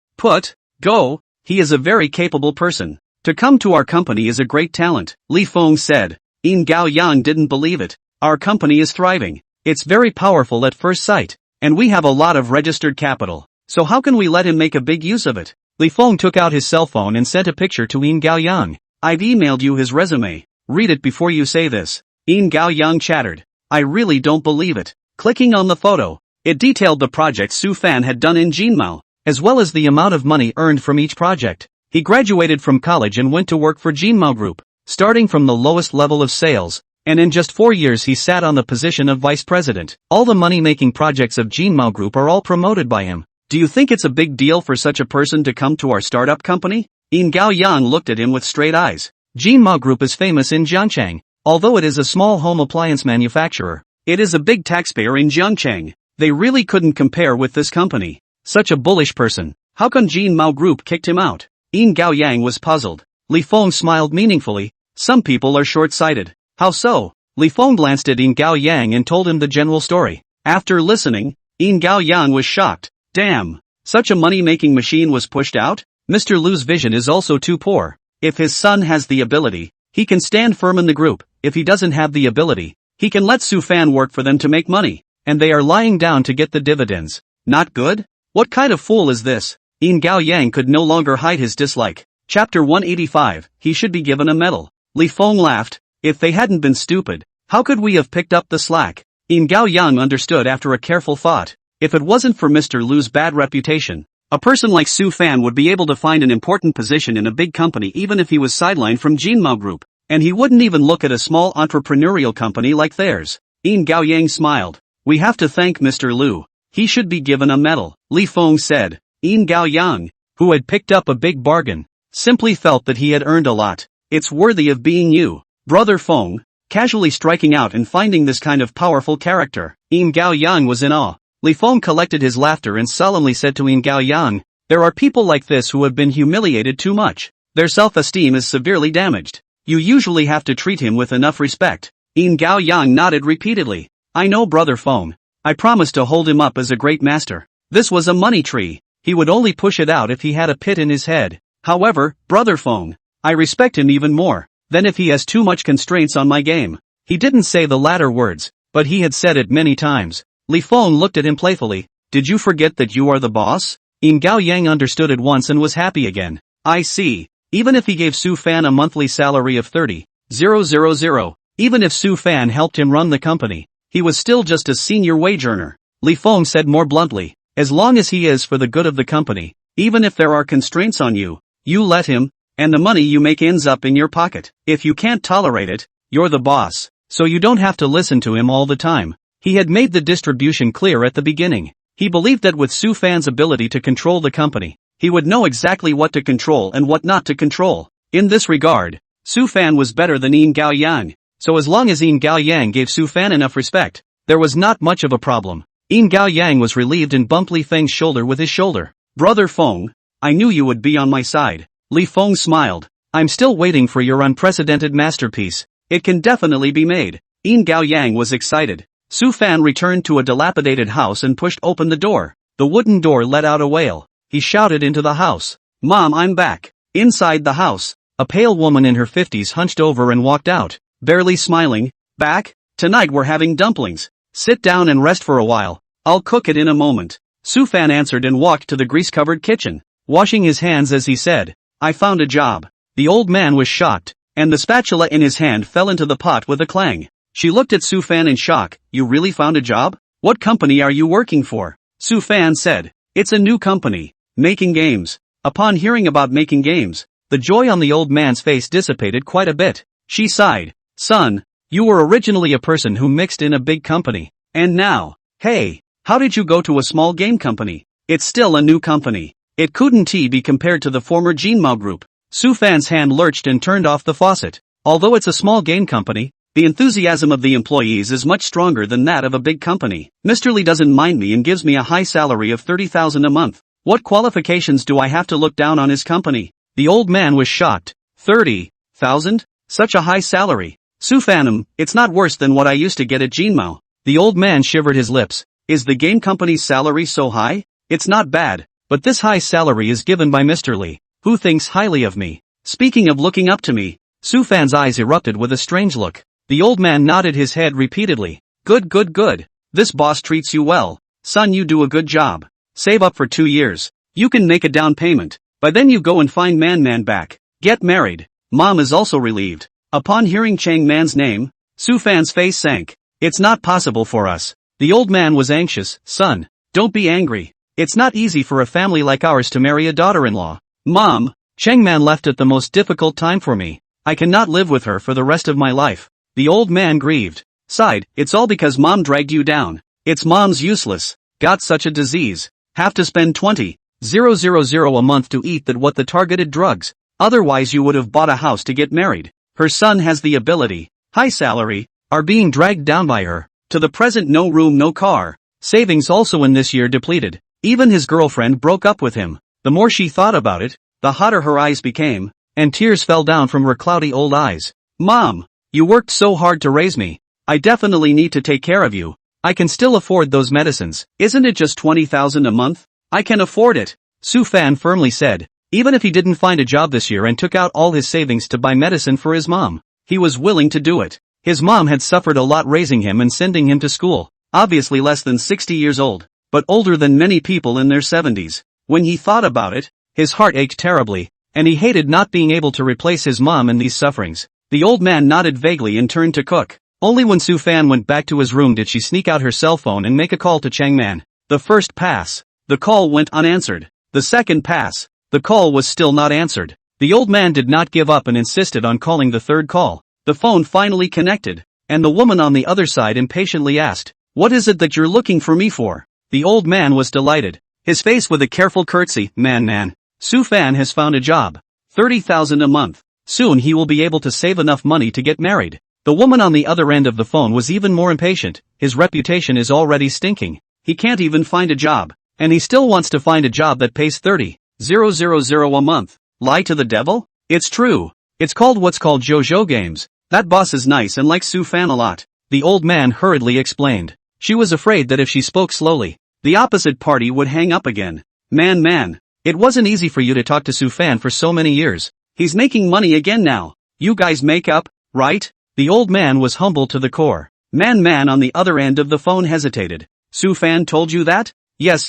Go. He is a very capable person. To come to our company is a great talent, Li Feng said. Yin Gao Yang didn't believe it. Our company is thriving. It's very powerful at first sight, and we have a lot of registered capital. So how can we let him make a big use of it? Li Feng took out his cell phone and sent a picture to Yin Gao Yang. I've emailed you his resume. Read it before you say this. Yin Gao Yang chattered. I really don't believe it. Clicking on the photo, it detailed the projects Su Fan had done in Jinmao, as well as the amount of money earned from each project. He graduated from college and went to work for Jinmao Group, starting from the lowest level of sales, and in just 4 years he sat on the position of vice president. All the money-making projects of Jinmao Group are all promoted by him. Do you think it's a big deal for such a person to come to our startup company? Yin Gao Yang looked at him with straight eyes. Jinmao Group is famous in Jiangchang. Although it is a small home appliance manufacturer, it is a big taxpayer in Jiangchang. They really couldn't compare with this company. Such a bullish person. How come Jinmao Group kicked him out? Yin Gao Yang was puzzled. Li Feng smiled meaningfully. Some people are short-sighted. How so? Li Feng glanced at Yin Gao Yang and told him the general story. After listening, Yin Gao Yang was shocked. Damn! Such a money-making machine was pushed out? Mr. Lu's vision is also too poor. If his son has the ability, he can stand firm in the group. If he doesn't have the ability, he can let Su Fan work for them to make money, and they are lying down to get the dividends. Not good? What kind of fool is this? Yin Gao Yang could no longer hide his dislike. Chapter 185, he should be given a medal. Li Feng laughed. If they hadn't been stupid, how could we have picked up the slack? Yin Gao Yang understood after a careful thought. If it wasn't for Mr. Lu's bad reputation, a person like Su Fan would be able to find an important position in a big company even if he was sidelined from Jinmao Group, and he wouldn't even look at a small entrepreneurial company like theirs. Yin Gao Yang smiled. We have to thank Mr. Lu. He should be given a medal, Li Feng said. Yin Gao Yang, who had picked up a big bargain, simply felt that he had earned a lot. It's worthy of being you, Brother Feng, casually striking out and finding this kind of powerful character. Yin Gao Yang was in awe. Li Feng collected his laughter and solemnly said to Yin Gao Yang, there are people like this who have been humiliated too much. Their self-esteem is severely damaged. You usually have to treat him with enough respect. Yin Gao Yang nodded repeatedly. I know Brother Feng. I promised to hold him up as a great master. This was a money tree. He would only push it out if he had a pit in his head. However, Brother Feng, I respect him even more. Then if he has too much constraints on my game. He didn't say the latter words, but he had said it many times. Li Feng looked at him playfully. Did you forget that you are the boss? Yin Gao Yang understood at once and was happy again. I see. Even if he gave Su Fan a monthly salary of 30,000, even if Su Fan helped him run the company, he was still just a senior wage earner. Li Feng said more bluntly, as long as he is for the good of the company, even if there are constraints on you, you let him, and the money you make ends up in your pocket. If you can't tolerate it, you're the boss, so you don't have to listen to him all the time. He had made the distribution clear at the beginning. He believed that with Su Fan's ability to control the company, he would know exactly what to control and what not to control. In this regard, Su Fan was better than Yin Gao Yang, so as long as Yin Gao Yang gave Su Fan enough respect, there was not much of a problem. Yin Gao Yang was relieved and bumped Li Feng's shoulder with his shoulder. Brother Feng, I knew you would be on my side. Li Feng smiled. I'm still waiting for your unprecedented masterpiece. It can definitely be made. Yin Gao Yang was excited. Su Fan returned to a dilapidated house and pushed open the door. The wooden door let out a wail. He shouted into the house. Mom, I'm back. Inside the house, a pale woman in her 50s hunched over and walked out, barely smiling. Back? Tonight we're having dumplings. Sit down and rest for a while. I'll cook it in a moment. Su Fan answered and walked to the grease-covered kitchen, washing his hands as he said, I found a job. The old man was shocked, and the spatula in his hand fell into the pot with a clang. She looked at Su Fan in shock. You really found a job? What company are you working for? Su Fan said, it's a new company, making games. Upon hearing about making games, the joy on the old man's face dissipated quite a bit. She sighed. Son, you were originally a person who mixed in a big company, and now, hey, how did you go to a small game company? It's still a new company. It couldn't be compared to the former Jinmao group. Su Fan's hand lurched and turned off the faucet. Although it's a small game company, the enthusiasm of the employees is much stronger than that of a big company. Mr. Li doesn't mind me and gives me a high salary of 30,000 a month. What qualifications do I have to look down on his company? The old man was shocked. 30,000? Such a high salary. Su Fan, it's not worse than what I used to get at Jinmao. The old man shivered his lips. Is the game company's salary so high? It's not bad, but this high salary is given by Mr. Li, who thinks highly of me. Speaking of looking up to me, Su Fan's eyes erupted with a strange look. The old man nodded his head repeatedly. Good, good, good. This boss treats you well. Son, you do a good job. Save up for 2 years. You can make a down payment. By then you go and find Man back. Get married. Mom is also relieved. Upon hearing Chang Man's name, Su Fan's face sank. It's not possible for us. The old man was anxious. Son, don't be angry. It's not easy for a family like ours to marry a daughter-in-law. Mom, Chang Man left at the most difficult time for me. I cannot live with her for the rest of my life. The old man grieved. Sighed. It's all because Mom dragged you down. It's Mom's useless. Got such a disease. Have to spend 20,000 a month to eat that what the targeted drugs. Otherwise you would have bought a house to get married. Her son has the ability. High salary. Are being dragged down by her. To the present no room no car. Savings also in this year depleted. Even his girlfriend broke up with him. The more she thought about it, the hotter her eyes became, and tears fell down from her cloudy old eyes. Mom, you worked so hard to raise me. I definitely need to take care of you. I can still afford those medicines. Isn't it just 20,000 a month? I can afford it. Su Fan firmly said. Even if he didn't find a job this year and took out all his savings to buy medicine for his mom, he was willing to do it. His mom had suffered a lot raising him and sending him to school, obviously less than 60 years old, but older than many people in their 70s. When he thought about it, his heart ached terribly, and he hated not being able to replace his mom in these sufferings. The old man nodded vaguely and turned to cook. Only when Su Fan went back to his room did she sneak out her cell phone and make a call to Chang Man. The first pass. The call went unanswered. The second pass. The call was still not answered. The old man did not give up and insisted on calling the third call. The phone finally connected, and the woman on the other side impatiently asked, "What is it that you're looking for me for?" The old man was delighted. His face with a careful curtsy, Man, Su Fan has found a job. 30,000 a month. Soon he will be able to save enough money to get married. The woman on the other end of the phone was even more impatient. His reputation is already stinking. He can't even find a job, and he still wants to find a job that pays 30,000 a month. Lie to the devil? It's true. It's called what's called JoJo games. That boss is nice and likes Su Fan a lot. The old man hurriedly explained. She was afraid that if she spoke slowly, the opposite party would hang up again. Man, it wasn't easy for you to talk to Su Fan for so many years. He's making money again now. You guys make up, right? The old man was humble to the core. Man on the other end of the phone hesitated. Su Fan told you that? Yes.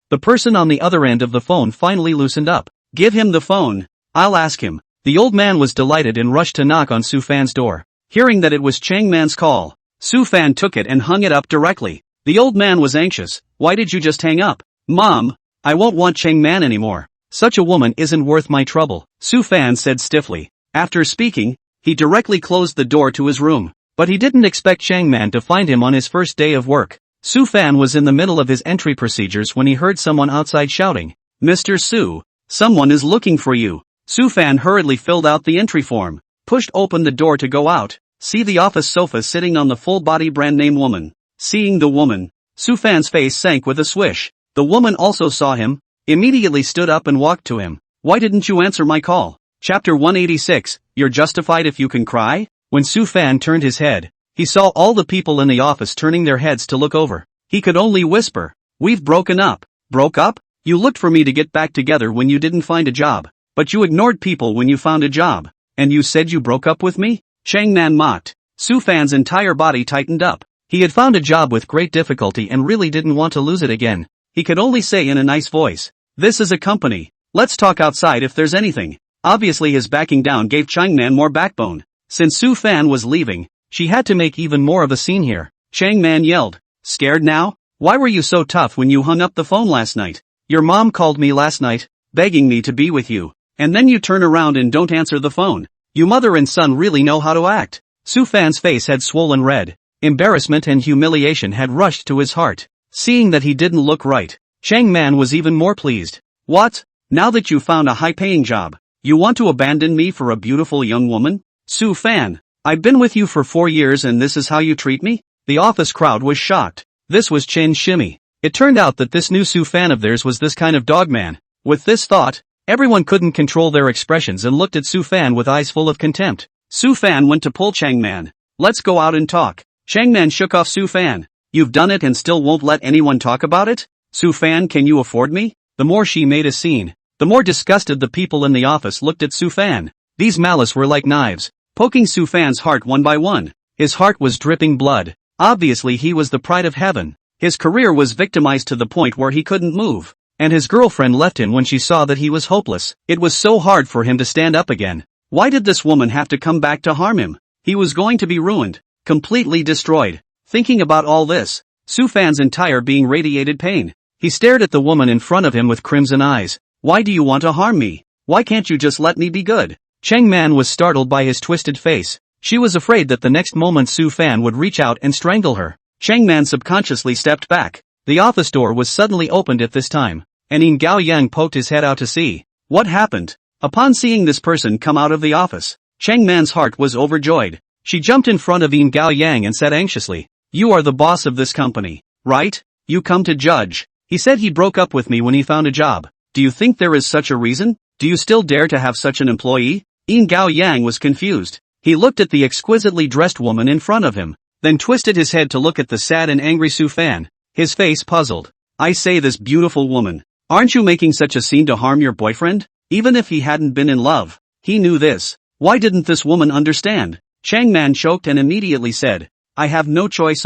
The person on the other end of the phone finally loosened up. Give him the phone. I'll ask him. The old man was delighted and rushed to knock on Su Fan's door. Hearing that it was Chang Man's call, Su Fan took it and hung it up directly. The old man was anxious. Why did you just hang up? Mom, I won't want Chang Man anymore. Such a woman isn't worth my trouble, Su Fan said stiffly. After speaking, he directly closed the door to his room. But he didn't expect Chang Man to find him on his first day of work. Su Fan was in the middle of his entry procedures when he heard someone outside shouting, Mr. Su, someone is looking for you. Su Fan hurriedly filled out the entry form, pushed open the door to go out, see the office sofa sitting on the full-body brand name woman. Seeing the woman, Su Fan's face sank with a swish. The woman also saw him, immediately stood up and walked to him. Why didn't you answer my call? Chapter 186, You're justified if you can cry? When Su Fan turned his head, he saw all the people in the office turning their heads to look over. He could only whisper, We've broken up. Broke up? You looked for me to get back together when you didn't find a job. But you ignored people when you found a job. And you said you broke up with me? Chang Man mocked. Su Fan's entire body tightened up. He had found a job with great difficulty and really didn't want to lose it again. He could only say in a nice voice, This is a company. Let's talk outside if there's anything. Obviously his backing down gave Chang Man more backbone. Since Su Fan was leaving, she had to make even more of a scene here. Chang Man yelled, Scared now? Why were you so tough when you hung up the phone last night? Your mom called me last night, begging me to be with you. And then you turn around and don't answer the phone. You mother and son really know how to act. Su Fan's face had swollen red. Embarrassment and humiliation had rushed to his heart. Seeing that he didn't look right, Chang Man was even more pleased. What? Now that you found a high-paying job, you want to abandon me for a beautiful young woman? Su Fan, I've been with you for 4 years and this is how you treat me? The office crowd was shocked. This was Chin Shimmy. It turned out that this new Su Fan of theirs was this kind of dogman. With this thought, everyone couldn't control their expressions and looked at Su Fan with eyes full of contempt. Su Fan went to pull Chang Man. Let's go out and talk. Chang Man shook off Su Fan. You've done it and still won't let anyone talk about it? Su Fan, can you afford me? The more she made a scene, the more disgusted the people in the office looked at Su Fan. These malice were like knives, poking Su Fan's heart one by one. His heart was dripping blood. Obviously he was the pride of heaven. His career was victimized to the point where he couldn't move. And his girlfriend left him when she saw that he was hopeless. It was so hard for him to stand up again. Why did this woman have to come back to harm him? He was going to be ruined, completely destroyed. Thinking about all this, Su Fan's entire being radiated pain. He stared at the woman in front of him with crimson eyes. Why do you want to harm me? Why can't you just let me be good? Chang Man was startled by his twisted face. She was afraid that the next moment Su Fan would reach out and strangle her. Chang Man subconsciously stepped back. The office door was suddenly opened at this time, and Yin Gao Yang poked his head out to see what happened. Upon seeing this person come out of the office, Chang Man's heart was overjoyed. She jumped in front of Yin Gao Yang and said anxiously, You are the boss of this company, right? You come to judge. He said he broke up with me when he found a job. Do you think there is such a reason? Do you still dare to have such an employee? Yin Gao Yang was confused. He looked at the exquisitely dressed woman in front of him, then twisted his head to look at the sad and angry Su Fan. His face puzzled. I say, this beautiful woman, aren't you making such a scene to harm your boyfriend? Even if he hadn't been in love, he knew this. Why didn't this woman understand? Chang Man choked and immediately said, I have no choice.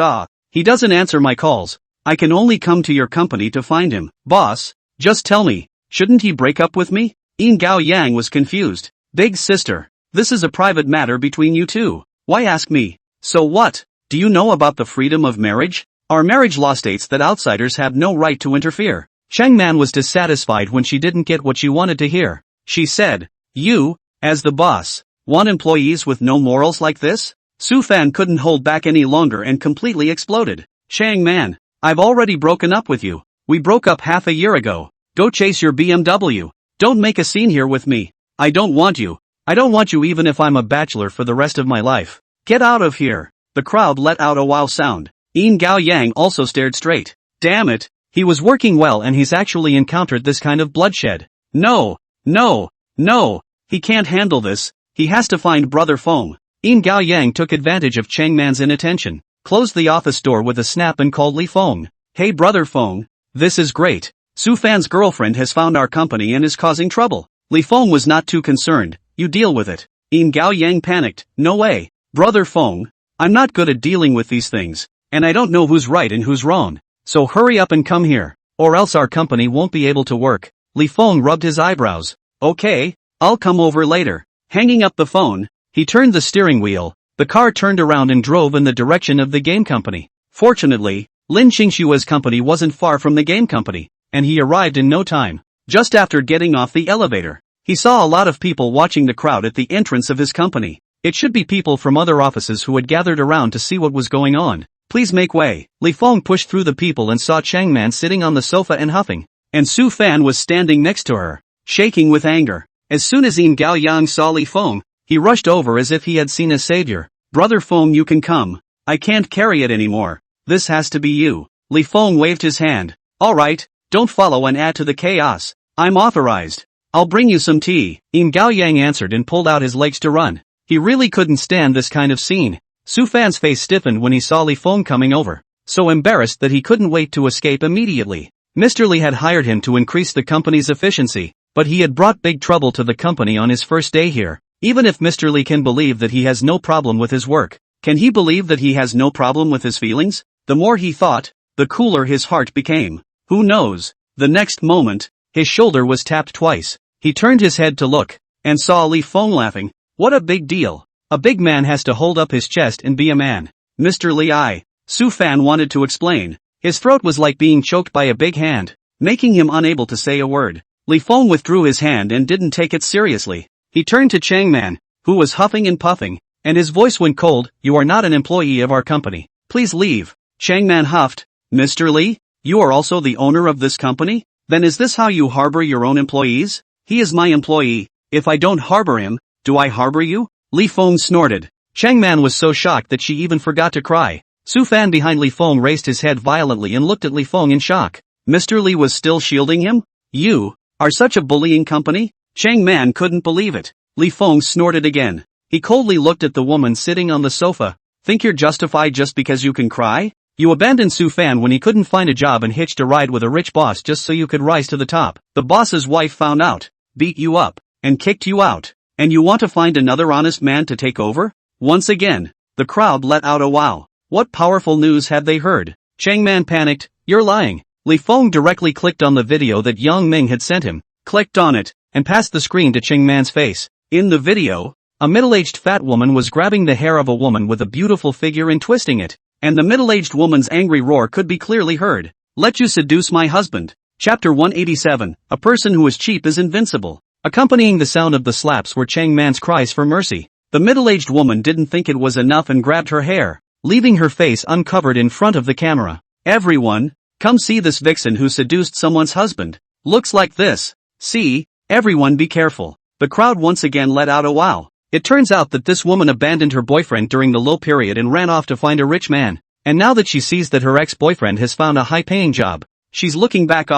He doesn't answer my calls. I can only come to your company to find him. Boss, just tell me, shouldn't he break up with me? Yin Gao Yang was confused. Big sister, this is a private matter between you two. Why ask me? So what? Do you know about the freedom of marriage? Our marriage law states that outsiders have no right to interfere. Chang Man was dissatisfied when she didn't get what she wanted to hear. She said, You, as the boss, want employees with no morals like this? Su Fan couldn't hold back any longer and completely exploded. Chang Man, I've already broken up with you. We broke up half a year ago. Go chase your BMW. Don't make a scene here with me. I don't want you. I don't want you even if I'm a bachelor for the rest of my life. Get out of here. The crowd let out a wow sound. Yin Gao Yang also stared straight. Damn it. He was working well and he's actually encountered this kind of bloodshed. No. He can't handle this. He has to find Brother Feng. Yin Gao Yang took advantage of Chang Man's inattention, closed the office door with a snap and called Li Feng. Hey Brother Feng. This is great. Su Fan's girlfriend has found our company and is causing trouble. Li Feng was not too concerned. You deal with it. Yin Gao Yang panicked. No way. Brother Feng, I'm not good at dealing with these things, and I don't know who's right and who's wrong. So hurry up and come here, or else our company won't be able to work. Li Feng rubbed his eyebrows. Okay, I'll come over later. Hanging up the phone, he turned the steering wheel. The car turned around and drove in the direction of the game company. Fortunately, Lin Qingshua's company wasn't far from the game company, and he arrived in no time. Just after getting off the elevator, he saw a lot of people watching the crowd at the entrance of his company. It should be people from other offices who had gathered around to see what was going on. Please make way. Li Feng pushed through the people and saw Changman sitting on the sofa and huffing, and Su Fan was standing next to her, shaking with anger. As soon as Yin Gao Yang saw Li Feng, he rushed over as if he had seen a savior. Brother Feng, you can come. I can't carry it anymore. This has to be you. Li Feng waved his hand. Alright, don't follow and add to the chaos. I'm authorized. I'll bring you some tea. Yin Gao Yang answered and pulled out his legs to run. He really couldn't stand this kind of scene. Su Fan's face stiffened when he saw Li Feng coming over, so embarrassed that he couldn't wait to escape immediately. Mr. Li had hired him to increase the company's efficiency, but he had brought big trouble to the company on his first day here. Even if Mr. Li can believe that he has no problem with his work, can he believe that he has no problem with his feelings? The more he thought, the cooler his heart became. Who knows? The next moment, his shoulder was tapped twice. He turned his head to look, and saw Li Feng laughing. What a big deal. A big man has to hold up his chest and be a man. Mr. Li, Su Fan wanted to explain. His throat was like being choked by a big hand, making him unable to say a word. Li Feng withdrew his hand and didn't take it seriously. He turned to Changman, who was huffing and puffing, and his voice went cold. You are not an employee of our company. Please leave. Changman huffed. Mr. Li, you are also the owner of this company? Then is this how you harbor your own employees? He is my employee. If I don't harbor him, do I harbor you? Li Feng snorted. Changman was so shocked that she even forgot to cry. Su Fan behind Li Feng raised his head violently and looked at Li Feng in shock. Mr. Li was still shielding him? You are such a bullying company? Changman couldn't believe it. Li Feng snorted again. He coldly looked at the woman sitting on the sofa. Think you're justified just because you can cry? You abandoned Su Fan when he couldn't find a job and hitched a ride with a rich boss just so you could rise to the top. The boss's wife found out, beat you up, and kicked you out. And you want to find another honest man to take over? Once again, the crowd let out a wow. What powerful news had they heard? Changman panicked. You're lying. Li Feng directly clicked on the video that Yang Ming had sent him, clicked on it, and passed the screen to Changman's face. In the video, a middle-aged fat woman was grabbing the hair of a woman with a beautiful figure and twisting it, and the middle-aged woman's angry roar could be clearly heard. Let you seduce my husband. Chapter 187, A person who is cheap is invincible. Accompanying the sound of the slaps were Changman's cries for mercy. The middle-aged woman didn't think it was enough and grabbed her hair, leaving her face uncovered in front of the camera. Everyone, come see this vixen who seduced someone's husband. Looks like this. See, everyone be careful. The crowd once again let out a wow. It turns out that this woman abandoned her boyfriend during the low period and ran off to find a rich man. And now that she sees that her ex-boyfriend has found a high-paying job, she's looking back.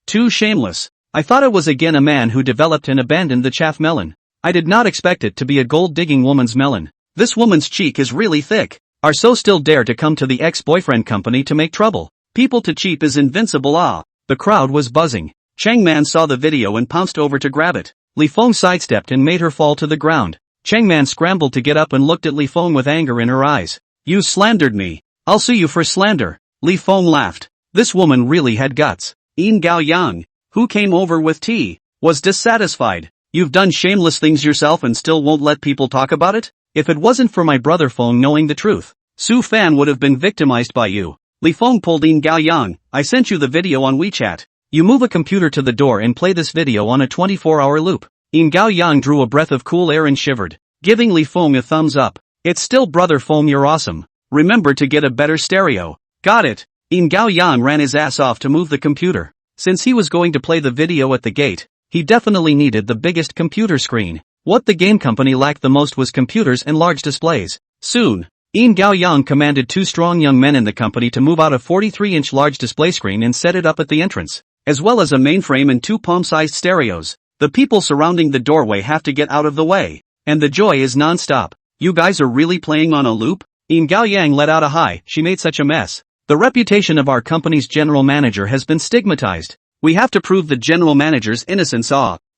Too shameless. I thought it was again a man who developed and abandoned the chaff melon. I did not expect it to be a gold-digging woman's melon. This woman's cheek is really thick. Are so still dare to come to the ex-boyfriend company to make trouble. People to cheap is invincible. The crowd was buzzing. Changman saw the video and pounced over to grab it. Li Feng sidestepped and made her fall to the ground. Changman scrambled to get up and looked at Li Feng with anger in her eyes. You slandered me. I'll sue you for slander. Li Feng laughed. This woman really had guts. Yin Gao Yang, who came over with tea, was dissatisfied. You've done shameless things yourself and still won't let people talk about it? If it wasn't for my brother Feng knowing the truth, Su Fan would have been victimized by you. Li Feng pulled Yin Gao Yang. I sent you the video on WeChat. You move a computer to the door and play this video on a 24-hour loop. Yin Gao Yang drew a breath of cool air and shivered, giving Li Feng a thumbs up. It's still brother Feng, you're awesome. Remember to get a better stereo. Got it. Yin Gao Yang ran his ass off to move the computer. Since he was going to play the video at the gate, he definitely needed the biggest computer screen. What the game company lacked the most was computers and large displays. Soon, Yin Gao Yang commanded two strong young men in the company to move out a 43-inch large display screen and set it up at the entrance, as well as a mainframe and two palm-sized stereos. The people surrounding the doorway have to get out of the way, and the joy is non-stop. You guys are really playing on a loop? Yin Gao Yang let out a sigh. She made such a mess. The reputation of our company's general manager has been stigmatized. We have to prove the general manager's innocence.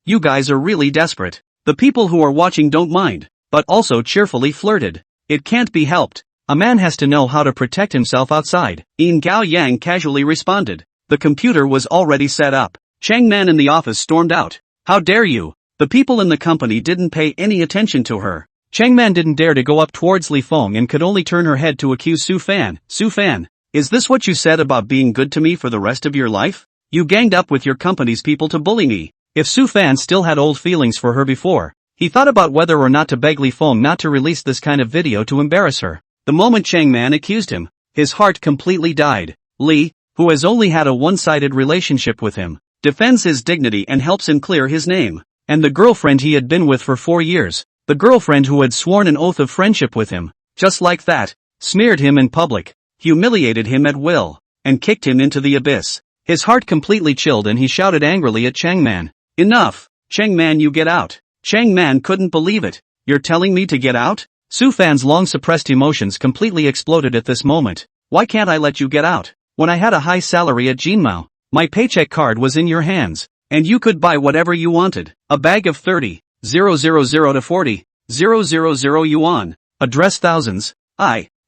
You guys are really desperate. The people who are watching don't mind, but also cheerfully flirted. It can't be helped. A man has to know how to protect himself outside. Yin Gao Yang casually responded. The computer was already set up. Chang Man in the office stormed out. How dare you? The people in the company didn't pay any attention to her. Chang Man didn't dare to go up towards Li Feng and could only turn her head to accuse Su Fan. Su Fan, is this what you said about being good to me for the rest of your life? You ganged up with your company's people to bully me. If Su Fan still had old feelings for her before, he thought about whether or not to beg Li Feng not to release this kind of video to embarrass her. The moment Chang Man accused him, his heart completely died. Li, who has only had a one-sided relationship with him, defends his dignity and helps him clear his name. And the girlfriend he had been with for 4 years, the girlfriend who had sworn an oath of friendship with him, just like that, smeared him in public, humiliated him at will, and kicked him into the abyss. His heart completely chilled and he shouted angrily at Chang Man. Enough! Chang Man, you get out! Chang Man couldn't believe it. You're telling me to get out? Su Fan's long-suppressed emotions completely exploded at this moment. Why can't I let you get out? When I had a high salary at Jinmao, my paycheck card was in your hands, and you could buy whatever you wanted. A bag of 30,000 to 40,000 yuan, a dress thousands,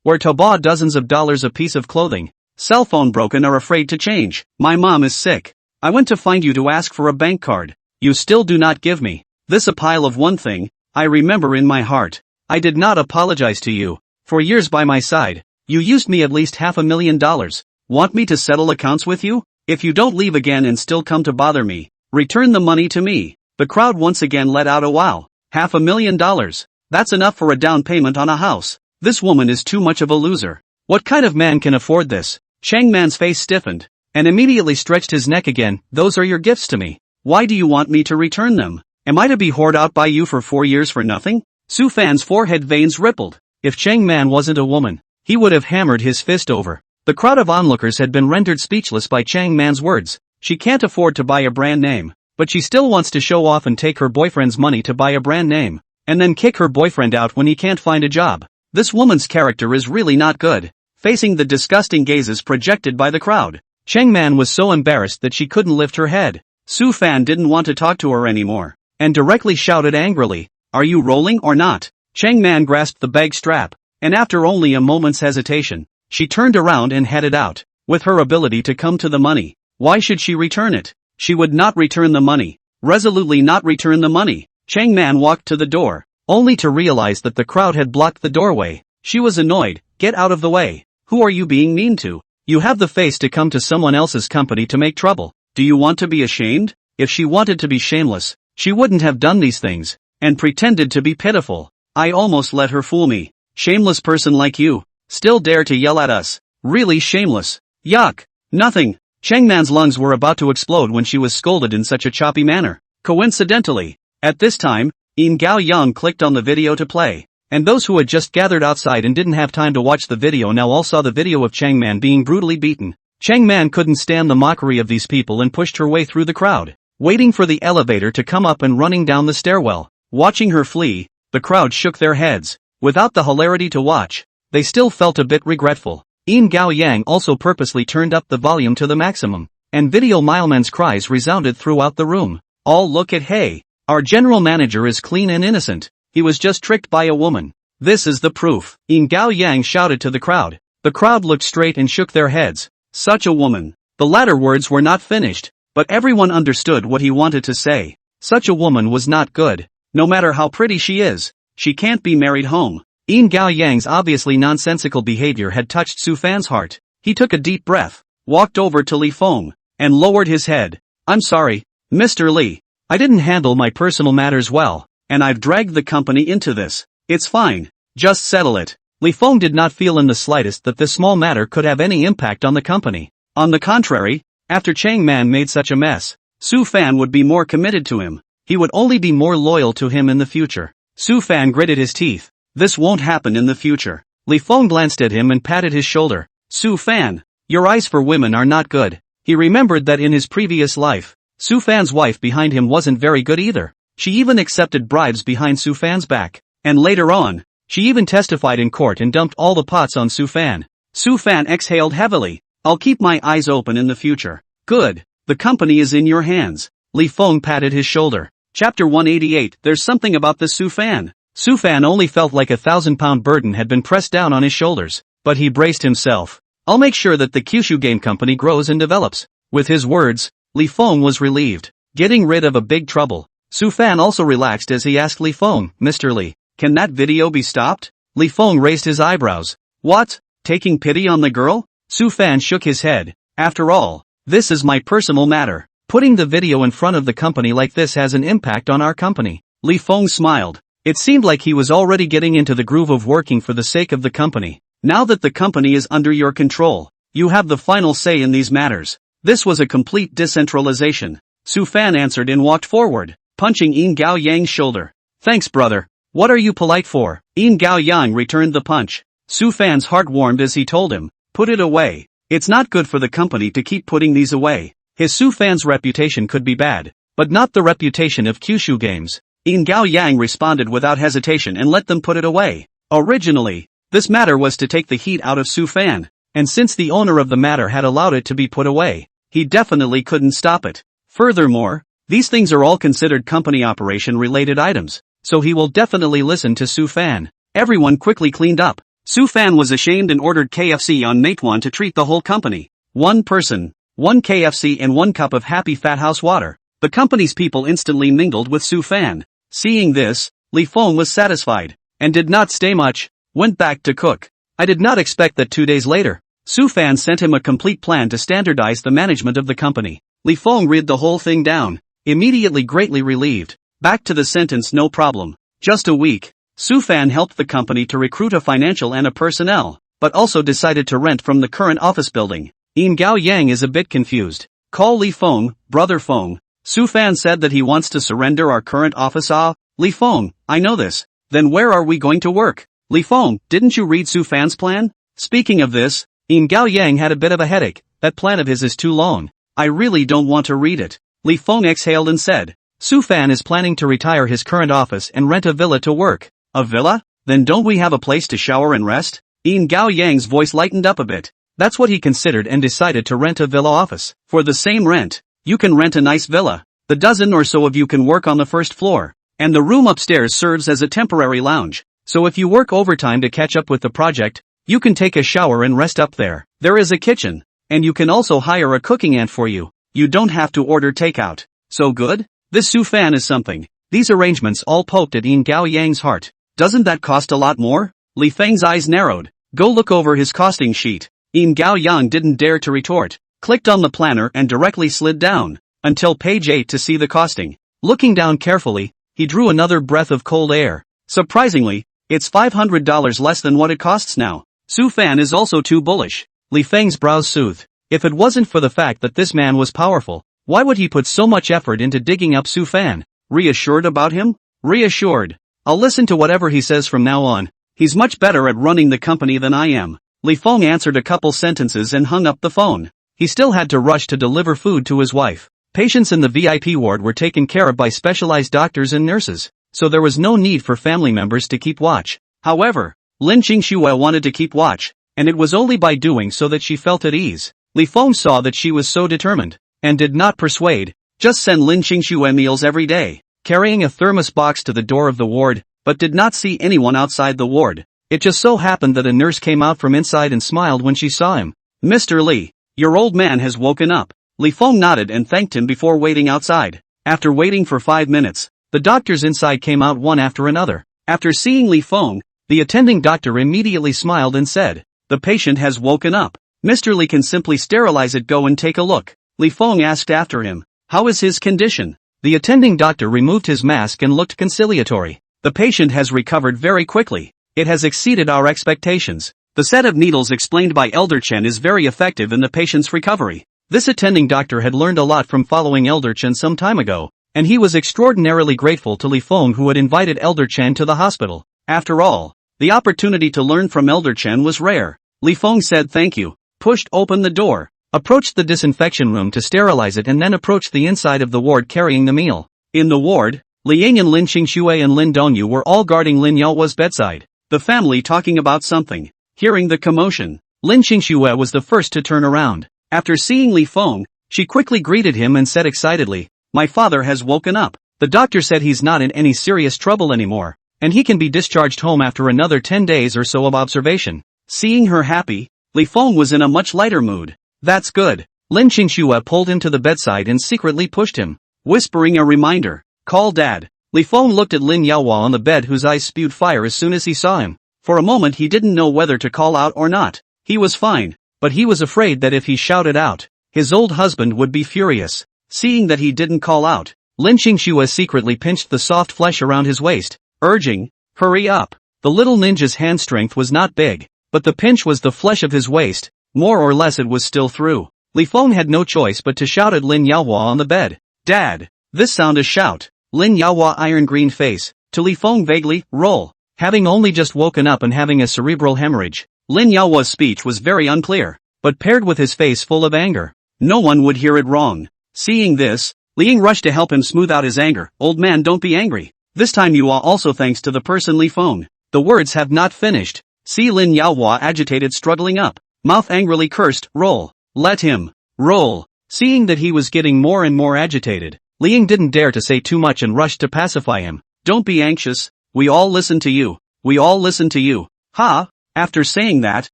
where to buy dozens of dollars a piece of clothing, cell phone broken or afraid to change. My mom is sick. I went to find you to ask for a bank card. You still do not give me. This a pile of one thing, I remember in my heart. I did not apologize to you. For years by my side, you used me at least $500,000. Want me to settle accounts with you? If you don't leave again and still come to bother me, return the money to me. The crowd once again let out a wow. $500,000. That's enough for a down payment on a house. This woman is too much of a loser. What kind of man can afford this? Chang Man's face stiffened, and immediately stretched his neck again. Those are your gifts to me. Why do you want me to return them? Am I to be hoarded out by you for 4 years for nothing? Su Fan's forehead veins rippled. If Chang Man wasn't a woman, he would have hammered his fist over. The crowd of onlookers had been rendered speechless by Chang Man's words. She can't afford to buy a brand name, but she still wants to show off and take her boyfriend's money to buy a brand name, and then kick her boyfriend out when he can't find a job. This woman's character is really not good. Facing the disgusting gazes projected by the crowd, Chang Man was so embarrassed that she couldn't lift her head. Su Fan didn't want to talk to her anymore, and directly shouted angrily, "Are you rolling or not?" Chang Man grasped the bag strap, and after only a moment's hesitation, she turned around and headed out. With her ability to come to the money, why should she return it? She would not return the money. Resolutely not return the money. Chang Man walked to the door, only to realize that the crowd had blocked the doorway. She was annoyed. Get out of the way. Who are you being mean to? You have the face to come to someone else's company to make trouble. Do you want to be ashamed? If she wanted to be shameless, she wouldn't have done these things, and pretended to be pitiful. I almost let her fool me. Shameless person like you, still dare to yell at us. Really shameless. Yuck. Nothing. Chang Man's lungs were about to explode when she was scolded in such a choppy manner. Coincidentally, at this time, Yin Gao Yang clicked on the video to play, and those who had just gathered outside and didn't have time to watch the video now all saw the video of Chang Man being brutally beaten. Chang Man couldn't stand the mockery of these people and pushed her way through the crowd, waiting for the elevator to come up and running down the stairwell. Watching her flee, the crowd shook their heads. Without the hilarity to watch, they still felt a bit regretful. Yin Gao Yang also purposely turned up the volume to the maximum, and video Mileman's cries resounded throughout the room. All look at hey. Our general manager is clean and innocent. He was just tricked by a woman. This is the proof. Yin Gao Yang shouted to the crowd. The crowd looked straight and shook their heads. Such a woman. The latter words were not finished, but everyone understood what he wanted to say. Such a woman was not good. No matter how pretty she is, she can't be married home. Yin Gao Yang's obviously nonsensical behavior had touched Su Fan's heart. He took a deep breath, walked over to Li Feng, and lowered his head. I'm sorry, Mr. Li. I didn't handle my personal matters well, and I've dragged the company into this. It's fine. Just settle it. Li Feng did not feel in the slightest that this small matter could have any impact on the company. On the contrary, after Chang Man made such a mess, Su Fan would be more committed to him. He would only be more loyal to him in the future. Su Fan gritted his teeth. This won't happen in the future. Li Feng glanced at him and patted his shoulder. Su Fan, your eyes for women are not good. He remembered that in his previous life, Su Fan's wife behind him wasn't very good either. She even accepted bribes behind Su Fan's back. And later on, she even testified in court and dumped all the pots on Su Fan. Su Fan exhaled heavily. I'll keep my eyes open in the future. Good. The company is in your hands. Li Feng patted his shoulder. Chapter 188. There's something about this Su Fan. Su Fan only felt like a 1,000-pound burden had been pressed down on his shoulders, but he braced himself. I'll make sure that the Kyushu Game Company grows and develops. With his words, Li Feng was relieved. Getting rid of a big trouble. Su Fan also relaxed as he asked Li Feng, Mr. Li, can that video be stopped? Li Feng raised his eyebrows. What? Taking pity on the girl? Su Fan shook his head. After all, this is my personal matter. Putting the video in front of the company like this has an impact on our company. Li Feng smiled. It seemed like he was already getting into the groove of working for the sake of the company. Now that the company is under your control, you have the final say in these matters. This was a complete decentralization. Su Fan answered and walked forward, punching Yin Gao Yang's shoulder. Thanks, brother. What are you polite for? Yin Gao Yang returned the punch. Su Fan's heart warmed as he told him, put it away. It's not good for the company to keep putting these away. His Su Fan's reputation could be bad, but not the reputation of Kyushu Games. Yin Gao Yang responded without hesitation and let them put it away. Originally, this matter was to take the heat out of Su Fan, and since the owner of the matter had allowed it to be put away, he definitely couldn't stop it. Furthermore, these things are all considered company operation related items, so he will definitely listen to Su Fan. Everyone quickly cleaned up. Su Fan was ashamed and ordered KFC on Manhwa to treat the whole company. One person, one KFC and 1 cup of happy fat house water. The company's people instantly mingled with Su Fan. Seeing this, Li Feng was satisfied, and did not stay much, went back to cook. I did not expect that 2 days later, Su Fan sent him a complete plan to standardize the management of the company. Li Feng read the whole thing down, immediately greatly relieved. Back to the sentence, no problem. Just a week. Su Fan helped the company to recruit a financial and a personnel, but also decided to rent from the current office building. Yin Gao Yang is a bit confused. Call Li Feng, brother Feng. Su Fan said that he wants to surrender our current office. Li Feng, I know this. Then where are we going to work? Li Feng, didn't you read Su Fan's plan? Speaking of this, Yin Gao Yang had a bit of a headache. That plan of his is too long. I really don't want to read it. Li Feng exhaled and said, Su Fan is planning to retire his current office and rent a villa to work. A villa? Then don't we have a place to shower and rest? Yin Gao Yang's voice lightened up a bit. That's what he considered and decided to rent a villa office. For the same rent, you can rent a nice villa. The dozen or so of you can work on the first floor, and the room upstairs serves as a temporary lounge. So if you work overtime to catch up with the project, you can take a shower and rest up there. There is a kitchen, and you can also hire a cooking aunt for you. You don't have to order takeout. So good? This Su Fan is something. These arrangements all poked at Yin Gao Yang's heart. Doesn't that cost a lot more? Li Feng's eyes narrowed. Go look over his costing sheet. Yin Gao Yang didn't dare to retort. Clicked on the planner and directly slid down until page 8 to see the costing. Looking down carefully, he drew another breath of cold air. Surprisingly, it's $500 less than what it costs now. Su Fan is also too bullish. Li Feng's brows soothed. If it wasn't for the fact that this man was powerful, why would he put so much effort into digging up Su Fan? Reassured about him? Reassured. I'll listen to whatever he says from now on. He's much better at running the company than I am. Li Feng answered a couple sentences and hung up the phone. He still had to rush to deliver food to his wife. Patients in the VIP ward were taken care of by specialized doctors and nurses, so there was no need for family members to keep watch. However, Lin Qingxue wanted to keep watch, and it was only by doing so that she felt at ease. Li Feng saw that she was so determined, and did not persuade. Just send Lin Qingxue meals every day. Carrying a thermos box to the door of the ward, but did not see anyone outside the ward. It just so happened that a nurse came out from inside and smiled when she saw him. Mr. Li, your old man has woken up. Li Feng nodded and thanked him before waiting outside. After waiting for 5 minutes, the doctors inside came out one after another. After seeing Li Feng, the attending doctor immediately smiled and said, the patient has woken up. Mr. Li can simply sterilize it. Go and take a look. Li Feng asked after him, how is his condition? The attending doctor removed his mask and looked conciliatory. The patient has recovered very quickly. It has exceeded our expectations. The set of needles explained by Elder Chen is very effective in the patient's recovery. This attending doctor had learned a lot from following Elder Chen some time ago, and he was extraordinarily grateful to Li Feng who had invited Elder Chen to the hospital. After all, the opportunity to learn from Elder Chen was rare. Li Feng said thank you, pushed open the door, approached the disinfection room to sterilize it and then approached the inside of the ward carrying the meal. In the ward, Li Yingyan, Lin Qingxue and Lin Dongyu were all guarding Lin Yaohua's bedside. The family talking about something. Hearing the commotion, Lin Qingxue was the first to turn around. After seeing Li Feng, she quickly greeted him and said excitedly, my father has woken up. The doctor said he's not in any serious trouble anymore, and he can be discharged home after another 10 days or so of observation. Seeing her happy, Li Feng was in a much lighter mood. That's good. Lin Qingxue pulled him to the bedside and secretly pushed him, whispering a reminder. Call Dad. Li Feng looked at Lin Yaohua on the bed, whose eyes spewed fire as soon as he saw him. For a moment he didn't know whether to call out or not. He was fine, but he was afraid that if he shouted out, his old husband would be furious. Seeing that he didn't call out, Lin Qingxue secretly pinched the soft flesh around his waist, urging, hurry up. The little ninja's hand strength was not big, but the pinch was the flesh of his waist, more or less it was still through. Li Feng had no choice but to shout at Lin Yaohua on the bed. Dad! This sound a shout. Lin Yaohua iron-green face, to Li Feng vaguely, roll. Having only just woken up and having a cerebral hemorrhage, Lin Yaohua's speech was very unclear, but paired with his face full of anger, no one would hear it wrong. Seeing this, Liang rushed to help him smooth out his anger. Old man, don't be angry. This time you are also thanks to the person Li Feng. The words have not finished. See Lin Yaohua agitated, struggling up, mouth angrily cursed, roll. Let him. Roll. Seeing that he was getting more and more agitated, Liang didn't dare to say too much and rushed to pacify him. Don't be anxious. We all listen to you. We all listen to you. Ha! After saying that,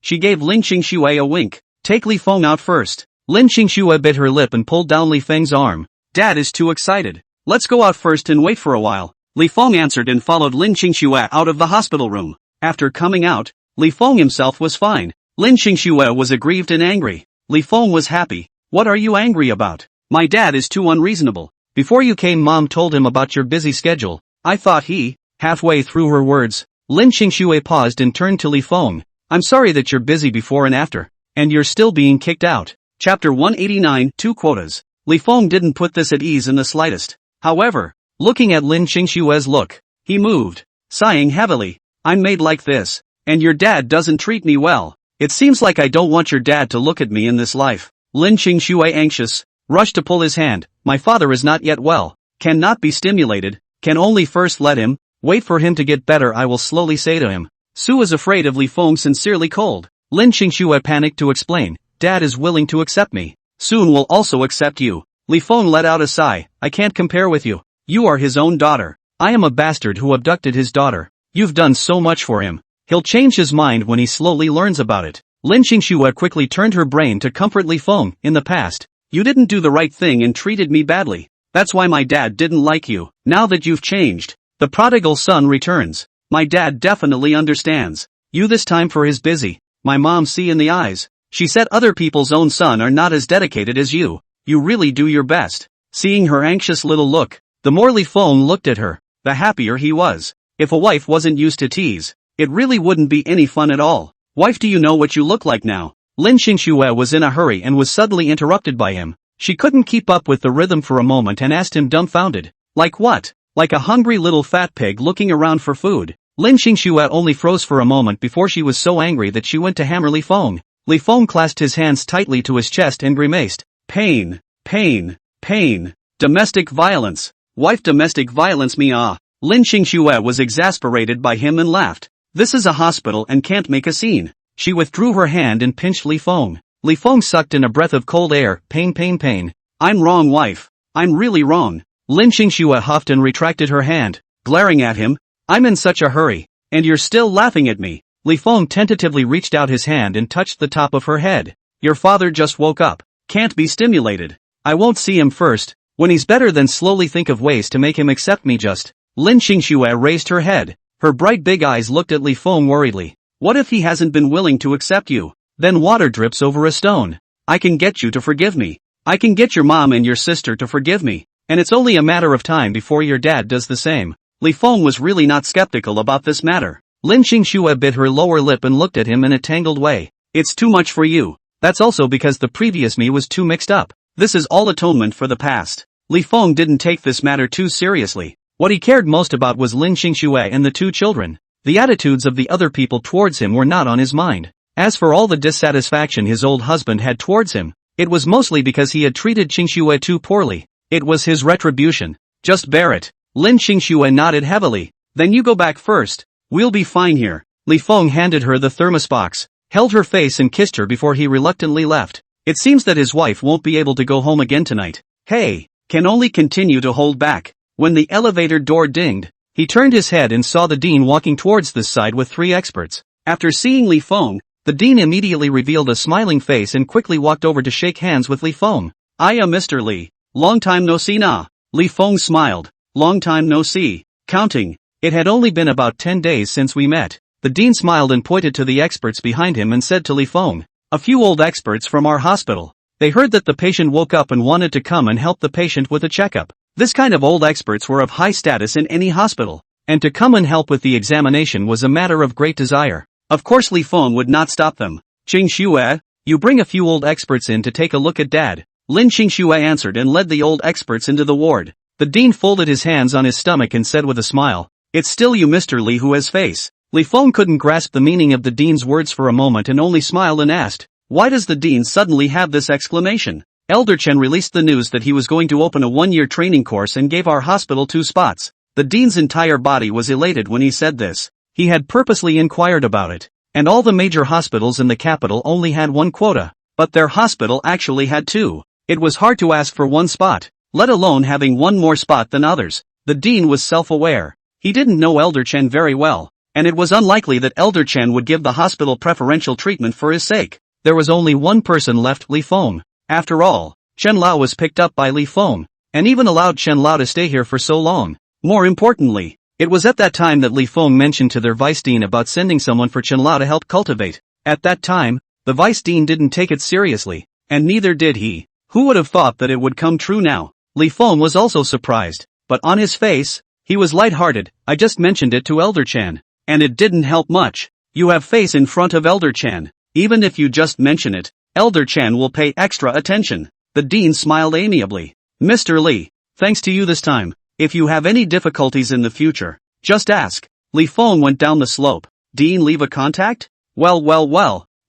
she gave Lin Qingxue a wink. Take Li Feng out first. Lin Qingxue bit her lip and pulled down Li Feng's arm. Dad is too excited. Let's go out first and wait for a while. Li Feng answered and followed Lin Qingxue out of the hospital room. After coming out, Li Feng himself was fine. Lin Qingxue was aggrieved and angry. Li Feng was happy. What are you angry about? My dad is too unreasonable. Before you came, Mom told him about your busy schedule. I thought he. Halfway through her words, Lin Qingxue paused and turned to Li Feng. I'm sorry that you're busy before and after, and you're still being kicked out. Chapter 189, 2 quotas. Li Feng didn't put this at ease in the slightest. However, looking at Lin Qingxue's look, he moved, sighing heavily. I'm made like this, and your dad doesn't treat me well. It seems like I don't want your dad to look at me in this life. Lin Qingxue, anxious, rushed to pull his hand. My father is not yet well, cannot be stimulated, can only first let him. Wait for him to get better, I will slowly say to him. Su is afraid of Li Feng, sincerely cold. Lin Qingxue panicked to explain. Dad is willing to accept me. Soon will also accept you. Li Feng let out a sigh. I can't compare with you. You are his own daughter. I am a bastard who abducted his daughter. You've done so much for him. He'll change his mind when he slowly learns about it. Lin Qingxue quickly turned her brain to comfort Li Feng. In the past, you didn't do the right thing and treated me badly. That's why my dad didn't like you. Now that you've changed, the prodigal son returns. My dad definitely understands. You this time for his busy. My mom see in the eyes. She said other people's own son are not as dedicated as you. You really do your best. Seeing her anxious little look, the more Li Feng looked at her, the happier he was. If a wife wasn't used to tease, it really wouldn't be any fun at all. Wife, do you know what you look like now? Lin Qingxue was in a hurry and was suddenly interrupted by him. She couldn't keep up with the rhythm for a moment and asked him dumbfounded. Like what? Like a hungry little fat pig looking around for food. Lin Qingxue only froze for a moment before she was so angry that she went to hammer Li Feng. Li Feng clasped his hands tightly to his chest and grimaced. Pain, pain, pain. Domestic violence. Wife, domestic violence me ah. Lin Qingxue was exasperated by him and laughed. This is a hospital and can't make a scene. She withdrew her hand and pinched Li Feng. Li Feng sucked in a breath of cold air. Pain, pain, pain. I'm wrong, wife. I'm really wrong. Lin Qingxue huffed and retracted her hand, glaring at him. I'm in such a hurry, and you're still laughing at me. Li Feng tentatively reached out his hand and touched the top of her head. Your father just woke up. Can't be stimulated. I won't see him first. When he's better, then slowly think of ways to make him accept me just. Lin Qingxue raised her head. Her bright big eyes looked at Li Feng worriedly. What if he hasn't been willing to accept you? Then water drips over a stone. I can get you to forgive me. I can get your mom and your sister to forgive me. And it's only a matter of time before your dad does the same. Li Feng was really not skeptical about this matter. Lin Qingxue bit her lower lip and looked at him in a tangled way. It's too much for you. That's also because the previous me was too mixed up. This is all atonement for the past. Li Feng didn't take this matter too seriously. What he cared most about was Lin Qingxue and the two children. The attitudes of the other people towards him were not on his mind. As for all the dissatisfaction his old husband had towards him, it was mostly because he had treated Qingxue too poorly. It was his retribution. Just bear it. Lin Qingxue nodded heavily. Then you go back first. We'll be fine here. Li Feng handed her the thermos box, held her face and kissed her before he reluctantly left. It seems that his wife won't be able to go home again tonight. Hey, can only continue to hold back. When the elevator door dinged, He turned his head and saw the dean walking towards this side with 3 experts. After seeing Li Feng, the dean immediately revealed a smiling face and quickly walked over to shake hands with Li Feng. "I am Mr. Li. Long time no see na." Li Feng smiled. "Long time no see." Counting. It had only been about 10 days since we met. The dean smiled and pointed to the experts behind him and said to Li Feng, "A few old experts from our hospital. They heard that the patient woke up and wanted to come and help the patient with a checkup. This kind of old experts were of high status in any hospital, and to come and help with the examination was a matter of great desire." Of course Li Feng would not stop them. "Qingxue, you bring a few old experts in to take a look at Dad." Lin Qingxue answered and led the old experts into the ward. The dean folded his hands on his stomach and said with a smile, "It's still you Mr. Li who has face." Li Feng couldn't grasp the meaning of the dean's words for a moment and only smiled and asked, "Why does the dean suddenly have this exclamation?" Elder Chen released the news that he was going to open a 1-year training course and gave our hospital 2 spots. The dean's entire body was elated when he said this. He had purposely inquired about it, and all the major hospitals in the capital only had 1 quota, but their hospital actually had 2. It was hard to ask for 1 spot, let alone having 1 more spot than others. The dean was self-aware. He didn't know Elder Chen very well, and it was unlikely that Elder Chen would give the hospital preferential treatment for his sake. There was only 1 person left, Li Feng. After all, Chen Lao was picked up by Li Feng, and even allowed Chen Lao to stay here for so long. More importantly, it was at that time that Li Feng mentioned to their vice dean about sending someone for Chen Lao to help cultivate. At that time, the vice dean didn't take it seriously, and neither did he. Who would have thought that it would come true now? Li Feng was also surprised, but on his face, he was light-hearted. "I just mentioned it to Elder Chen, and it didn't help much. You have face in front of Elder Chen. Even if you just mention it, Elder Chen will pay extra attention." The dean smiled amiably. "Mr. Li, thanks to you this time. If you have any difficulties in the future, just ask." Li Feng went down the slope. "Dean, leave a contact?" Well,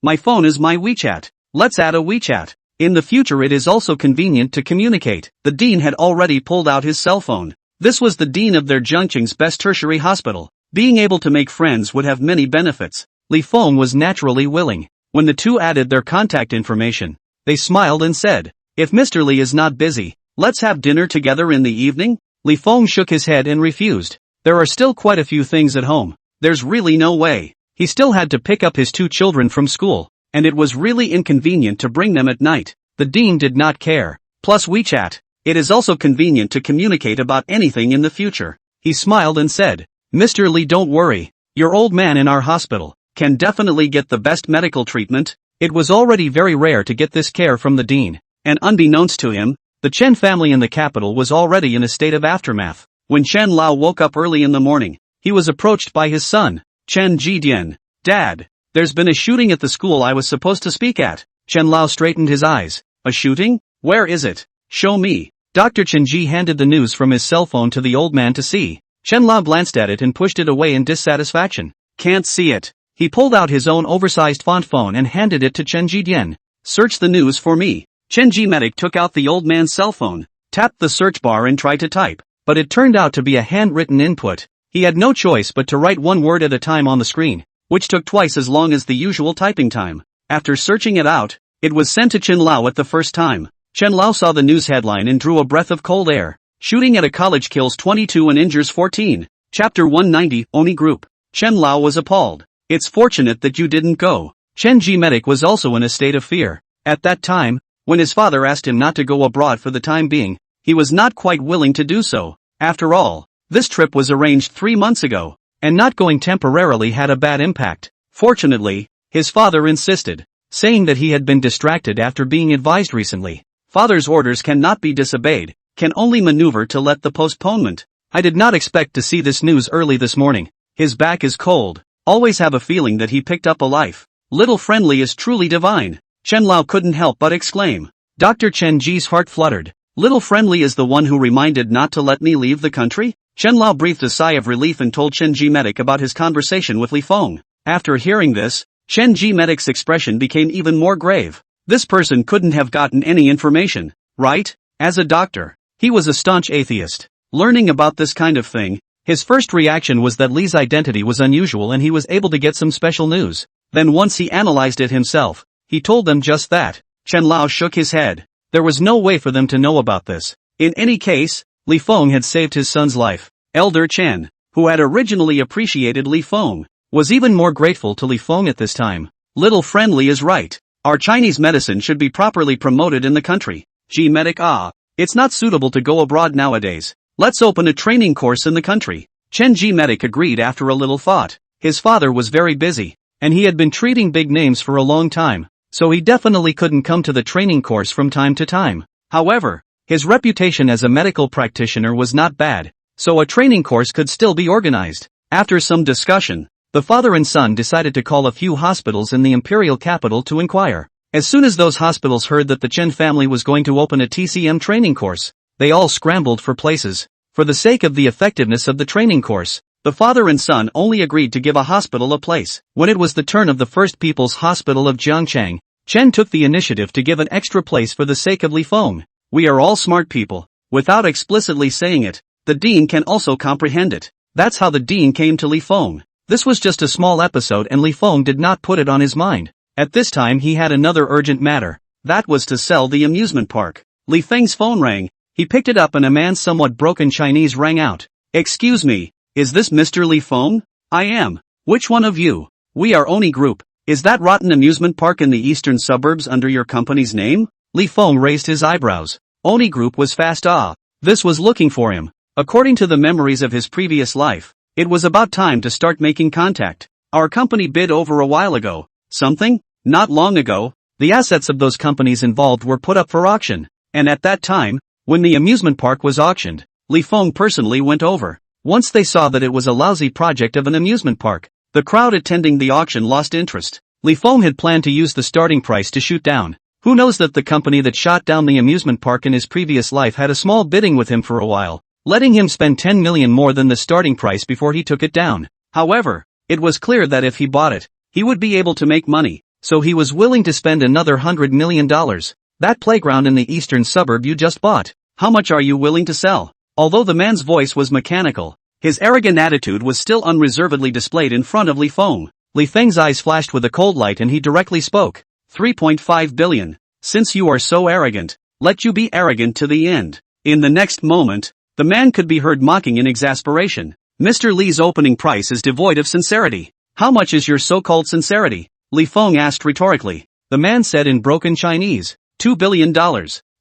my phone is my WeChat. Let's add a WeChat. In the future it is also convenient to communicate." The dean had already pulled out his cell phone. This was the dean of their Zhengqing's best tertiary hospital. Being able to make friends would have many benefits. Li Feng was naturally willing. When the two added their contact information, they smiled and said, "If Mr. Li is not busy, let's have dinner together in the evening?" Li Feng shook his head and refused. There are still quite a few things at home. There's really no way. He still had to pick up his 2 children from school, and it was really inconvenient to bring them at night. The dean did not care. Plus WeChat, it is also convenient to communicate about anything in the future. He smiled and said, "Mr. Li, don't worry. Your old man in our hospital can definitely get the best medical treatment." It was already very rare to get this care from the dean, and unbeknownst to him, the Chen family in the capital was already in a state of aftermath. When Chen Lao woke up early in the morning, he was approached by his son, Chen Jidian. "Dad, there's been a shooting at the school I was supposed to speak at." Chen Lao straightened his eyes. "A shooting? Where is it? Show me." Dr. Chen Ji handed the news from his cell phone to the old man to see. Chen Lao glanced at it and pushed it away in dissatisfaction. "Can't see it." He pulled out his own oversized font phone and handed it to Chen Jidian. "Search the news for me." Chen Ji Medic took out the old man's cell phone, tapped the search bar and tried to type, but it turned out to be a handwritten input. He had no choice but to write 1 word at a time on the screen, which took twice as long as the usual typing time. After searching it out, it was sent to Chen Lao at the first time. Chen Lao saw the news headline and drew a breath of cold air. Shooting at a college kills 22 and injures 14. Chapter 190, Oni Group. Chen Lao was appalled. "It's fortunate that you didn't go." Chen Ji Medic was also in a state of fear. At that time, when his father asked him not to go abroad for the time being, he was not quite willing to do so. After all, this trip was arranged 3 months ago, and not going temporarily had a bad impact. Fortunately, his father insisted, saying that he had been distracted after being advised recently. Father's orders cannot be disobeyed, can only maneuver to let the postponement. "I did not expect to see this news early this morning. His back is cold. Always have a feeling that he picked up a life. Little Friendly is truly divine." Chen Lao couldn't help but exclaim. Dr. Chen Ji's heart fluttered. "Little Friendly is the one who reminded not to let me leave the country?" Chen Lao breathed a sigh of relief and told Chen Ji Medic about his conversation with Li Feng. After hearing this, Chen Ji Medic's expression became even more grave. This person couldn't have gotten any information, right? As a doctor, he was a staunch atheist. Learning about this kind of thing, his first reaction was that Li's identity was unusual and he was able to get some special news. Then once he analyzed it himself, he told them just that. Chen Lao shook his head. There was no way for them to know about this. In any case, Li Feng had saved his son's life. Elder Chen, who had originally appreciated Li Feng, was even more grateful to Li Feng at this time. Little friend Li is right. Our Chinese medicine should be properly promoted in the country. G Medic it's not suitable to go abroad nowadays. Let's open a training course in the country. Chen G Medic agreed after a little thought. His father was very busy, and he had been treating big names for a long time, so he definitely couldn't come to the training course from time to time. However, his reputation as a medical practitioner was not bad, so a training course could still be organized. After some discussion, the father and son decided to call a few hospitals in the imperial capital to inquire. As soon as those hospitals heard that the Chen family was going to open a TCM training course, they all scrambled for places. For the sake of the effectiveness of the training course, the father and son only agreed to give a hospital a place. When it was the turn of the First People's Hospital of Jiangchang, Chen took the initiative to give an extra place for the sake of Li Feng. We are all smart people. Without explicitly saying it, the dean can also comprehend it. That's how the dean came to Li Feng. This was just a small episode and Li Feng did not put it on his mind. At this time he had another urgent matter. That was to sell the amusement park. Li Feng's phone rang. He picked it up and a man's somewhat broken Chinese rang out. Excuse me, is this Mr. Li Feng? I am. Which one of you? We are Oni Group. Is that rotten amusement park in the eastern suburbs under your company's name? Li Feng raised his eyebrows. Oni Group was fast. This was looking for him. According to the memories of his previous life, it was about time to start making contact. Our company bid over a while ago. Something? Not long ago, the assets of those companies involved were put up for auction. And at that time, when the amusement park was auctioned, Li Feng personally went over. Once they saw that it was a lousy project of an amusement park, the crowd attending the auction lost interest. Li Feng had planned to use the starting price to shoot down. Who knows that the company that shot down the amusement park in his previous life had a small bidding with him for a while, letting him spend 10 million more than the starting price before he took it down. However, it was clear that if he bought it, he would be able to make money, so he was willing to spend another $100 million. That playground in the eastern suburb you just bought, how much are you willing to sell? Although the man's voice was mechanical, his arrogant attitude was still unreservedly displayed in front of Li Feng. Li Feng's eyes flashed with a cold light and he directly spoke. 3.5 billion. Since you are so arrogant, let you be arrogant to the end. In the next moment, the man could be heard mocking in exasperation. Mr. Li's opening price is devoid of sincerity. How much is your so-called sincerity? Li Feng asked rhetorically. The man said in broken Chinese, $2 billion.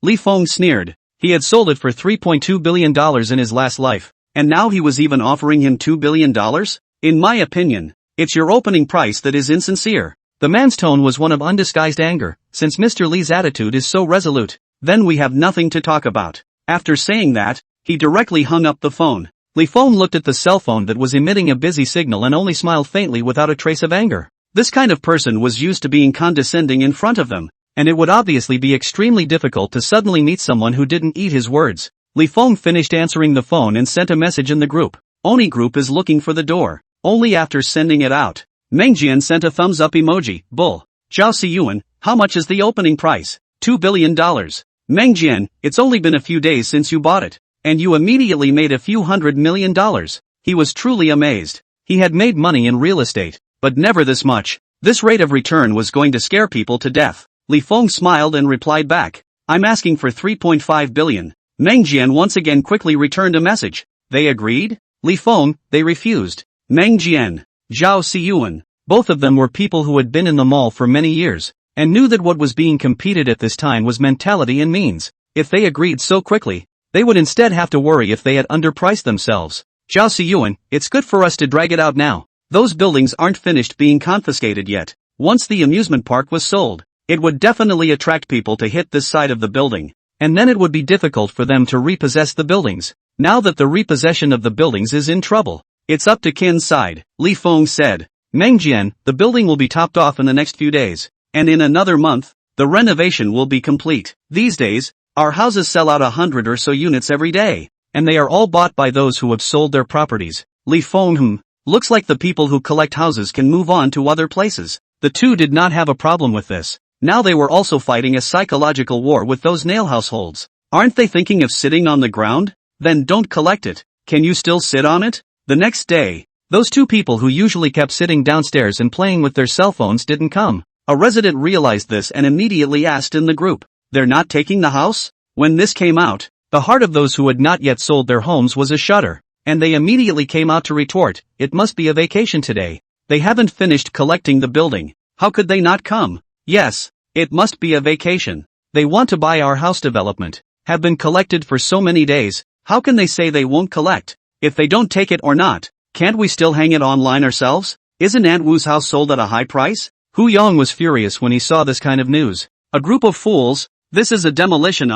Li Feng sneered. He had sold it for $3.2 billion in his last life, and now he was even offering him $2 billion? In my opinion, it's your opening price that is insincere. The man's tone was one of undisguised anger. Since Mr. Li's attitude is so resolute, then we have nothing to talk about. After saying that, he directly hung up the phone. Li Feng looked at the cell phone that was emitting a busy signal and only smiled faintly without a trace of anger. This kind of person was used to being condescending in front of them, and it would obviously be extremely difficult to suddenly meet someone who didn't eat his words. Li Feng finished answering the phone and sent a message in the group. Oni Group is looking for the door. Only after sending it out, Meng Jian sent a thumbs up emoji. Bull. Zhao Siyuan, how much is the opening price? $2 billion. Meng Jian, it's only been a few days since you bought it, and you immediately made a few $100 million. He was truly amazed. He had made money in real estate, but never this much. This rate of return was going to scare people to death. Li Feng smiled and replied back. I'm asking for 3.5 billion. Meng Jian once again quickly returned a message. They agreed? Li Feng, they refused. Meng Jian, Zhao Siyuan, both of them were people who had been in the mall for many years, and knew that what was being competed at this time was mentality and means. If they agreed so quickly, they would instead have to worry if they had underpriced themselves. Zhao Siyuan, it's good for us to drag it out now. Those buildings aren't finished being confiscated yet. Once the amusement park was sold, it would definitely attract people to hit this side of the building, and then it would be difficult for them to repossess the buildings. Now that the repossession of the buildings is in trouble, it's up to Qin's side, Li Feng said. Meng Jian, the building will be topped off in the next few days, and in another month, the renovation will be complete. These days, our houses sell out 100 or so units every day, and they are all bought by those who have sold their properties. Li Feng, looks like the people who collect houses can move on to other places. The two did not have a problem with this. Now they were also fighting a psychological war with those nail households. Aren't they thinking of sitting on the ground? Then don't collect it. Can you still sit on it? The next day, those two people who usually kept sitting downstairs and playing with their cell phones didn't come. A resident realized this and immediately asked in the group, they're not taking the house? When this came out, the heart of those who had not yet sold their homes was a shudder. and they immediately came out to retort, "It must be a vacation today. They haven't finished collecting the building. How could they not come? Yes, it must be a vacation. They want to buy our house development. Have been collected for so many days, how can they say they won't collect? If they don't take it or not, can't we still hang it online ourselves? Isn't Aunt Wu's house sold at a high price?" Hu Yong was furious when he saw this kind of news. A group of fools, this is a demolition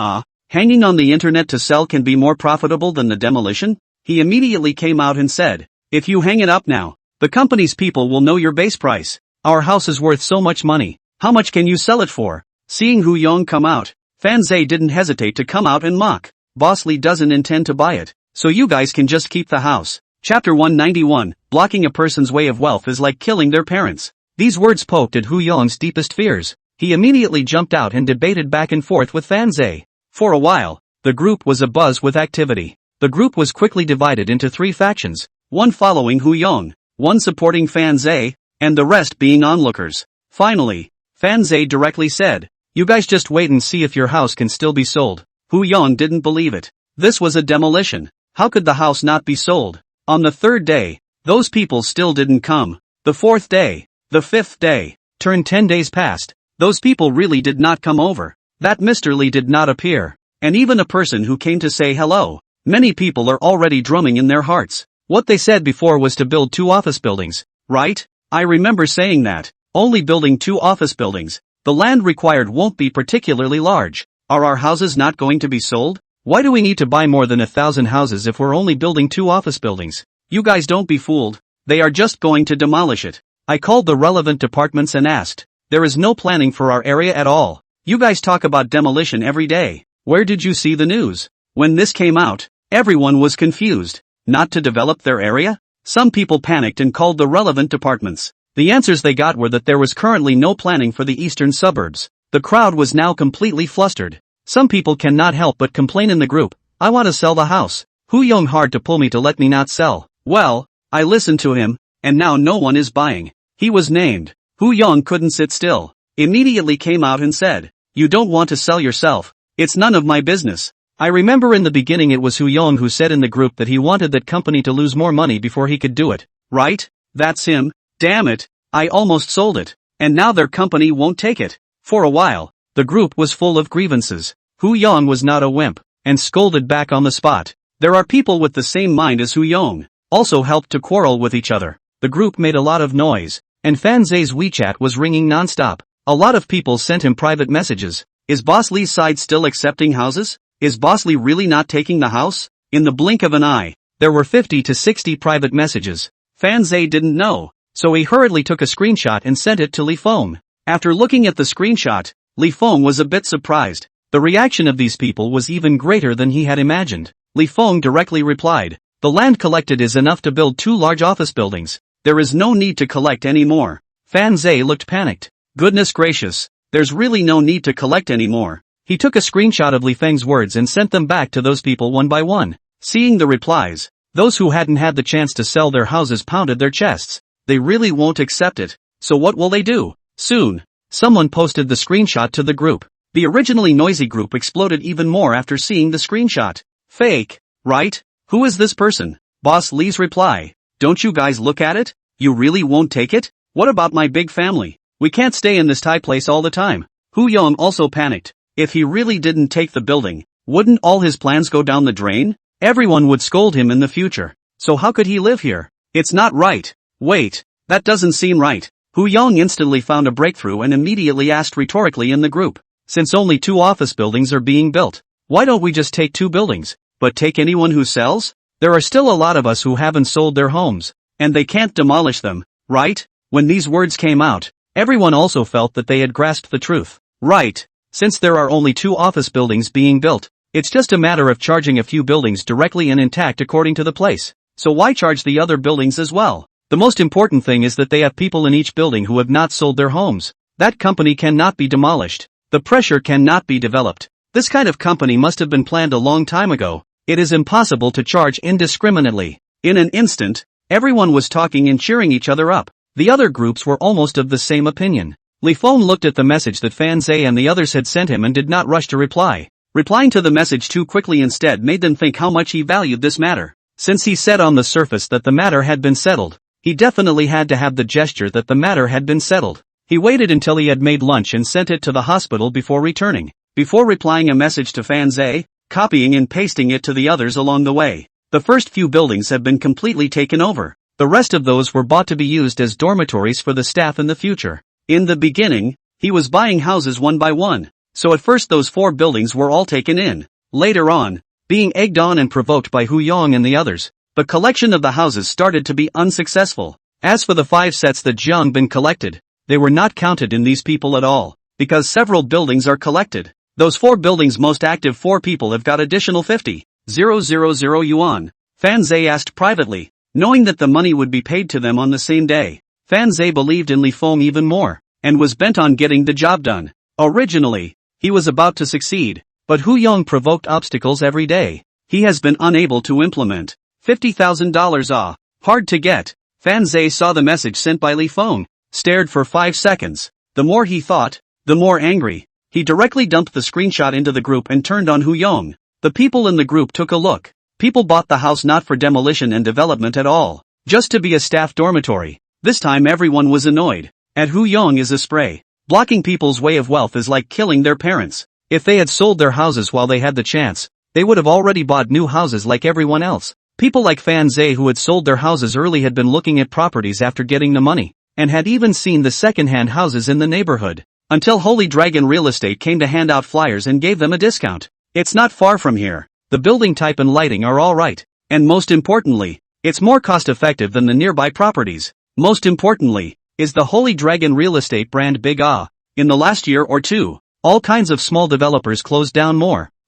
hanging on the internet to sell can be more profitable than the demolition? He immediately came out and said, "If you hang it up now, the company's people will know your base price. Our house is worth so much money, how much can you sell it for?" Seeing Hu Yong come out, Fan Zhe didn't hesitate to come out and mock. "Boss Lee doesn't intend to buy it, so you guys can just keep the house." Chapter 191, Blocking a person's way of wealth is like killing their parents. These words poked at Hu Yong's deepest fears. He immediately jumped out and debated back and forth with Fan Zhe. For a while, the group was abuzz with activity. The group was quickly divided into 3 factions, one following Hu Yong, one supporting Fan Zhe, and the rest being onlookers. Finally, Fan Zhe directly said, "You guys just wait and see if your house can still be sold." Hu Yong didn't believe it. This was a demolition. How could the house not be sold? On the 3rd day, those people still didn't come. The 4th day, the 5th day, turned 10 days past. Those people really did not come over. That Mr. Lee did not appear. And even a person who came to say hello. Many people are already drumming in their hearts. What they said before was to build 2 office buildings, right? I remember saying that. Only building 2 office buildings. The land required won't be particularly large. Are our houses not going to be sold? Why do we need to buy more than 1,000 houses if we're only building 2 office buildings? You guys don't be fooled. They are just going to demolish it. I called the relevant departments and asked. There is no planning for our area at all. You guys talk about demolition every day. Where did you see the news? When this came out, everyone was confused. Not to develop their area? Some people panicked and called the relevant departments. The answers they got were that there was currently no planning for the eastern suburbs. The crowd was now completely flustered. Some people cannot help but complain in the group, "I want to sell the house. Hu Yong hard to pull me to let me not sell." Well, I listened to him, and now no one is buying. He was named. Hu Yong couldn't sit still. Immediately came out and said, "You don't want to sell yourself. It's none of my business." I remember in the beginning it was Hu Yong who said in the group that he wanted that company to lose more money before he could do it. Right? That's him. Damn it. I almost sold it. And now their company won't take it. For a while, the group was full of grievances. Hu Yong was not a wimp, and scolded back on the spot. There are people with the same mind as Hu Yong, also helped to quarrel with each other. The group made a lot of noise, and Fan Zhe's WeChat was ringing non-stop. A lot of people sent him private messages. Is Boss Lee's side still accepting houses? Is Boss Lee really not taking the house? In the blink of an eye, there were 50 to 60 private messages. Fan Zhe didn't know, so he hurriedly took a screenshot and sent it to Li Feng. After looking at the screenshot, Li Feng was a bit surprised. The reaction of these people was even greater than he had imagined. Li Feng directly replied, "The land collected is enough to build 2 large office buildings. There is no need to collect any more." Fan Zhe looked panicked. Goodness gracious, there's really no need to collect anymore. He took a screenshot of Li Feng's words and sent them back to those people one by one. Seeing the replies, those who hadn't had the chance to sell their houses pounded their chests. They really won't accept it. So what will they do? Soon, someone posted the screenshot to the group. The originally noisy group exploded even more after seeing the screenshot. Fake, right? Who is this person? Boss Lee's reply. Don't you guys look at it? You really won't take it? What about my big family? We can't stay in this Thai place all the time. Hu Yong also panicked. If he really didn't take the building, wouldn't all his plans go down the drain? Everyone would scold him in the future. So how could he live here? It's not right. Wait, that doesn't seem right. Hu Yong instantly found a breakthrough and immediately asked rhetorically in the group. Since only 2 office buildings are being built, why don't we just take 2 buildings? But take anyone who sells? There are still a lot of us who haven't sold their homes, and they can't demolish them, right? When these words came out, everyone also felt that they had grasped the truth. Right. Since there are only 2 office buildings being built, it's just a matter of charging a few buildings directly and intact according to the place. So why charge the other buildings as well? The most important thing is that they have people in each building who have not sold their homes. That company cannot be demolished. The pressure cannot be developed. This kind of company must have been planned a long time ago. It is impossible to charge indiscriminately. In an instant, everyone was talking and cheering each other up. The other groups were almost of the same opinion. Li Feng looked at the message that Fan Zhe and the others had sent him and did not rush to reply. Replying to the message too quickly instead made them think how much he valued this matter. Since he said on the surface that the matter had been settled, he definitely had to have the gesture that the matter had been settled. He waited until he had made lunch and sent it to the hospital before returning. Before replying a message to Fan Zhe, copying and pasting it to the others along the way. The first few buildings have been completely taken over. The rest of those were bought to be used as dormitories for the staff in the future. In the beginning, he was buying houses one by one. So at first those 4 buildings were all taken in. Later on, being egged on and provoked by Hu Yong and the others, the collection of the houses started to be unsuccessful. As for the 5 sets that Jiang Bin collected, they were not counted in these people at all, because several buildings are collected. Those 4 buildings' most active 4 people have got additional 50,000 yuan. Fan Zhe asked privately, knowing that the money would be paid to them on the same day. Fan Zhe believed in Li Feng even more, and was bent on getting the job done. Originally, he was about to succeed, but Hu Yong provoked obstacles every day. He has been unable to implement. $50,000 hard to get. Fan Zhe saw the message sent by Li Feng, stared for 5 seconds. The more he thought, the more angry. He directly dumped the screenshot into the group and turned on Hu Yong. The people in the group took a look. People bought the house not for demolition and development at all, just to be a staff dormitory. This time everyone was annoyed. At Hu Yong is a spray. Blocking people's way of wealth is like killing their parents. If they had sold their houses while they had the chance, they would have already bought new houses like everyone else. People like Fan Zhe who had sold their houses early had been looking at properties after getting the money, and had even seen the second-hand houses in the neighborhood, until Holy Dragon Real Estate came to hand out flyers and gave them a discount. It's not far from here. The building type and lighting are all right, and most importantly, it's more cost-effective than the nearby properties. Most importantly, is the Holy Dragon Real Estate brand big ah. In the last year or two, all kinds of small developers closed down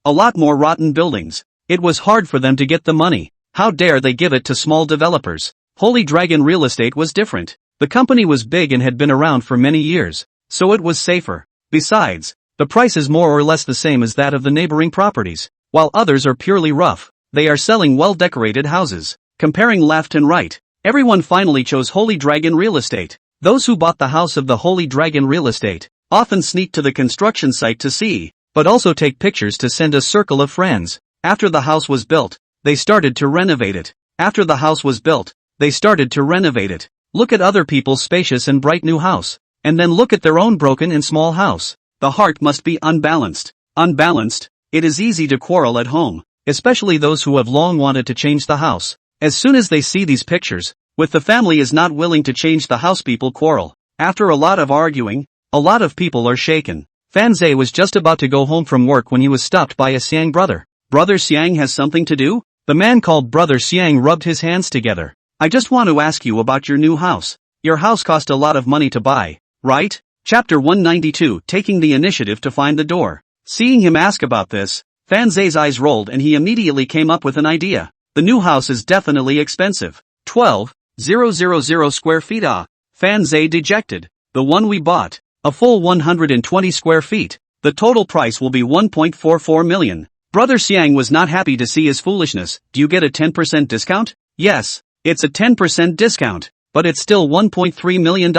a lot more rotten buildings. It was hard for them to get the money. How dare they give it to small developers? Holy Dragon Real Estate was different. The company was big and had been around for many years, so it was safer. Besides, the price is more or less the same as that of the neighboring properties. While others are purely rough, they are selling well-decorated houses. Comparing left and right, everyone finally chose Holy Dragon Real Estate. Those who bought the house of the Holy Dragon Real Estate often sneak to the construction site to see, but also take pictures to send a circle of friends. After the house was built, they started to renovate it. After the house was built, they started to renovate it. Look at other people's spacious and bright new house, and then look at their own broken and small house. The heart must be unbalanced. Unbalanced, it is easy to quarrel at home, especially those who have long wanted to change the house. As soon as they see these pictures, with the family is not willing to change the house, people quarrel. After a lot of arguing, a lot of people are shaken. Fan Zhe was just about to go home from work when he was stopped by a Xiang brother. Brother Xiang has something to do? The man called Brother Xiang rubbed his hands together. I just want to ask you about your new house. Your house cost a lot of money to buy, right? Chapter 192, taking the initiative to find the door. Seeing him ask about this, Fan Zhe's eyes rolled and he immediately came up with an idea. The new house is definitely expensive. 12,000 square feet ah. Fan Zhe dejected. The one we bought. A full 120 square feet. The total price will be 1.44 million. Brother Xiang was not happy to see his foolishness. Do you get a 10% discount? Yes, it's a 10% discount, but it's still $1.3 million.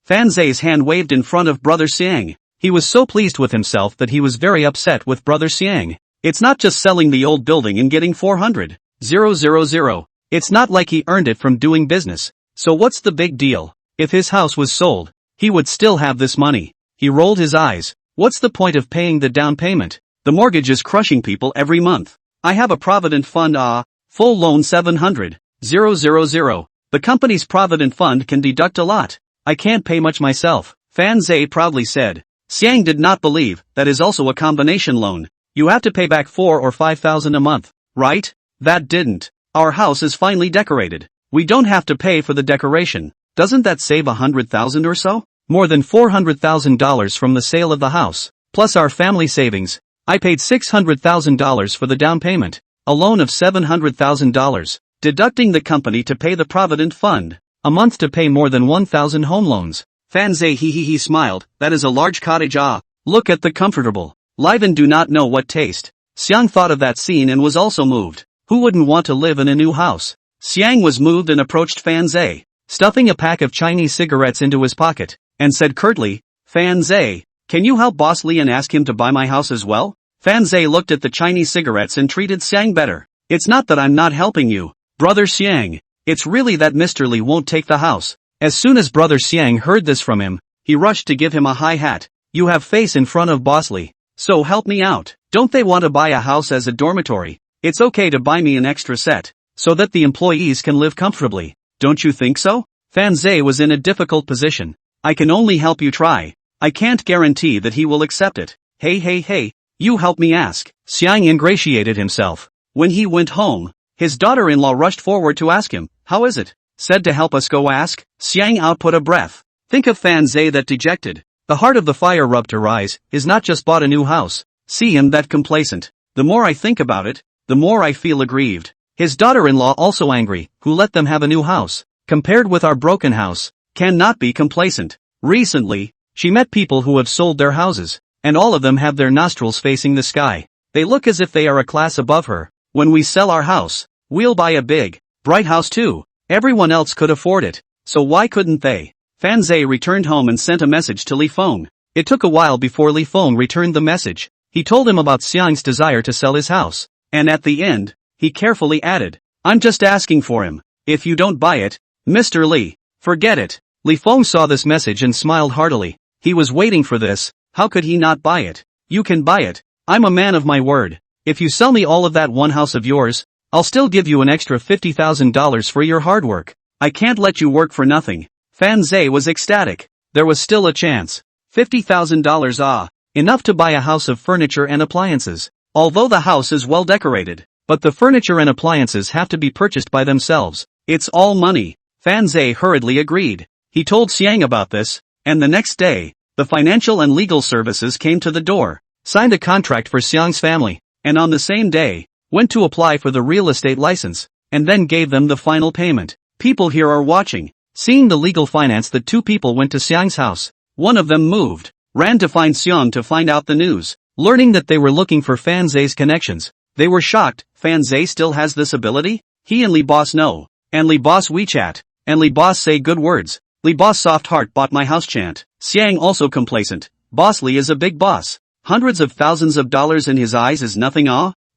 Fan Zhe's hand waved in front of Brother Xiang. He was so pleased with himself that he was very upset with Brother Xiang. It's not just selling the old building and getting 400,000. It's not like he earned it from doing business. So what's the big deal? If his house was sold, he would still have this money. He rolled his eyes. What's the point of paying the down payment? The mortgage is crushing people every month. I have a provident fund full loan 700,000. The company's provident fund can deduct a lot. I can't pay much myself, Fan Zhe proudly said. Xiang did not believe that is also a combination loan. You have to pay back 4,000 or 5,000 a month, right? That didn't. Our house is finely decorated. We don't have to pay for the decoration. Doesn't that save 100,000 or so? More than $400,000 from the sale of the house, plus our family savings. I paid $600,000 for the down payment, a loan of $700,000, deducting the company to pay the provident fund, a month to pay more than 1,000 home loans. Fan Zhe he smiled. That is a large cottage Look at the comfortable. Live and do not know what taste. Xiang thought of that scene and was also moved. Who wouldn't want to live in a new house? Xiang was moved and approached Fan Zhe, stuffing a pack of Chinese cigarettes into his pocket, and said curtly, Fan Zhe, can you help Boss Li and ask him to buy my house as well? Fan Zhe looked at the Chinese cigarettes and treated Xiang better. It's not that I'm not helping you, Brother Xiang. It's really that Mr. Li won't take the house. As soon as Brother Xiang heard this from him, he rushed to give him a high hat. You have face in front of Boss Li. So help me out. Don't they want to buy a house as a dormitory? It's okay to buy me an extra set, so that the employees can live comfortably. Don't you think so? Fan Zhe was in a difficult position. I can only help you try. I can't guarantee that he will accept it. Hey, you help me ask. Xiang ingratiated himself. When he went home, his daughter-in-law rushed forward to ask him, how is it? Said to help us go ask. Xiang output a breath. Think of Fan Zhe that dejected. The heart of the fire rubbed her eyes, is not just bought a new house. See him that complacent. The more I think about it, the more I feel aggrieved. His daughter-in-law also angry, who let them have a new house. Compared with our broken house, cannot be complacent. Recently, she met people who have sold their houses, and all of them have their nostrils facing the sky. They look as if they are a class above her. When we sell our house, we'll buy a big, bright house too. Everyone else could afford it, so why couldn't they? Fan Zhe returned home and sent a message to Li Feng. It took a while before Li Feng returned the message. He told him about Xiang's desire to sell his house, and at the end, he carefully added, I'm just asking for him. If you don't buy it, Mr. Li, forget it. Li Feng saw this message and smiled heartily. He was waiting for this. How could he not buy it? You can buy it. I'm a man of my word. If you sell me all of that one house of yours, I'll still give you an extra $50,000 for your hard work. I can't let you work for nothing. Fan Zhe was ecstatic. There was still a chance. $50,000 enough to buy a house of furniture and appliances. Although the house is well decorated, but the furniture and appliances have to be purchased by themselves. It's all money. Fan Zhe hurriedly agreed. He told Xiang about this, and the next day, the financial and legal services came to the door, signed a contract for Xiang's family, and on the same day, went to apply for the real estate license, and then gave them the final payment. People here are watching. Seeing the legal finance, the two people went to Xiang's house. One of them moved, ran to find Xiang to find out the news. Learning that they were looking for Fan Zhe's connections, they were shocked. Fan Zhe still has this ability? He and Li Boss know. And Li Boss WeChat. And Li Boss say good words. Li Boss soft heart bought my house chant. Xiang also complacent. Boss Li is a big boss. Hundreds of thousands of dollars in his eyes is nothing.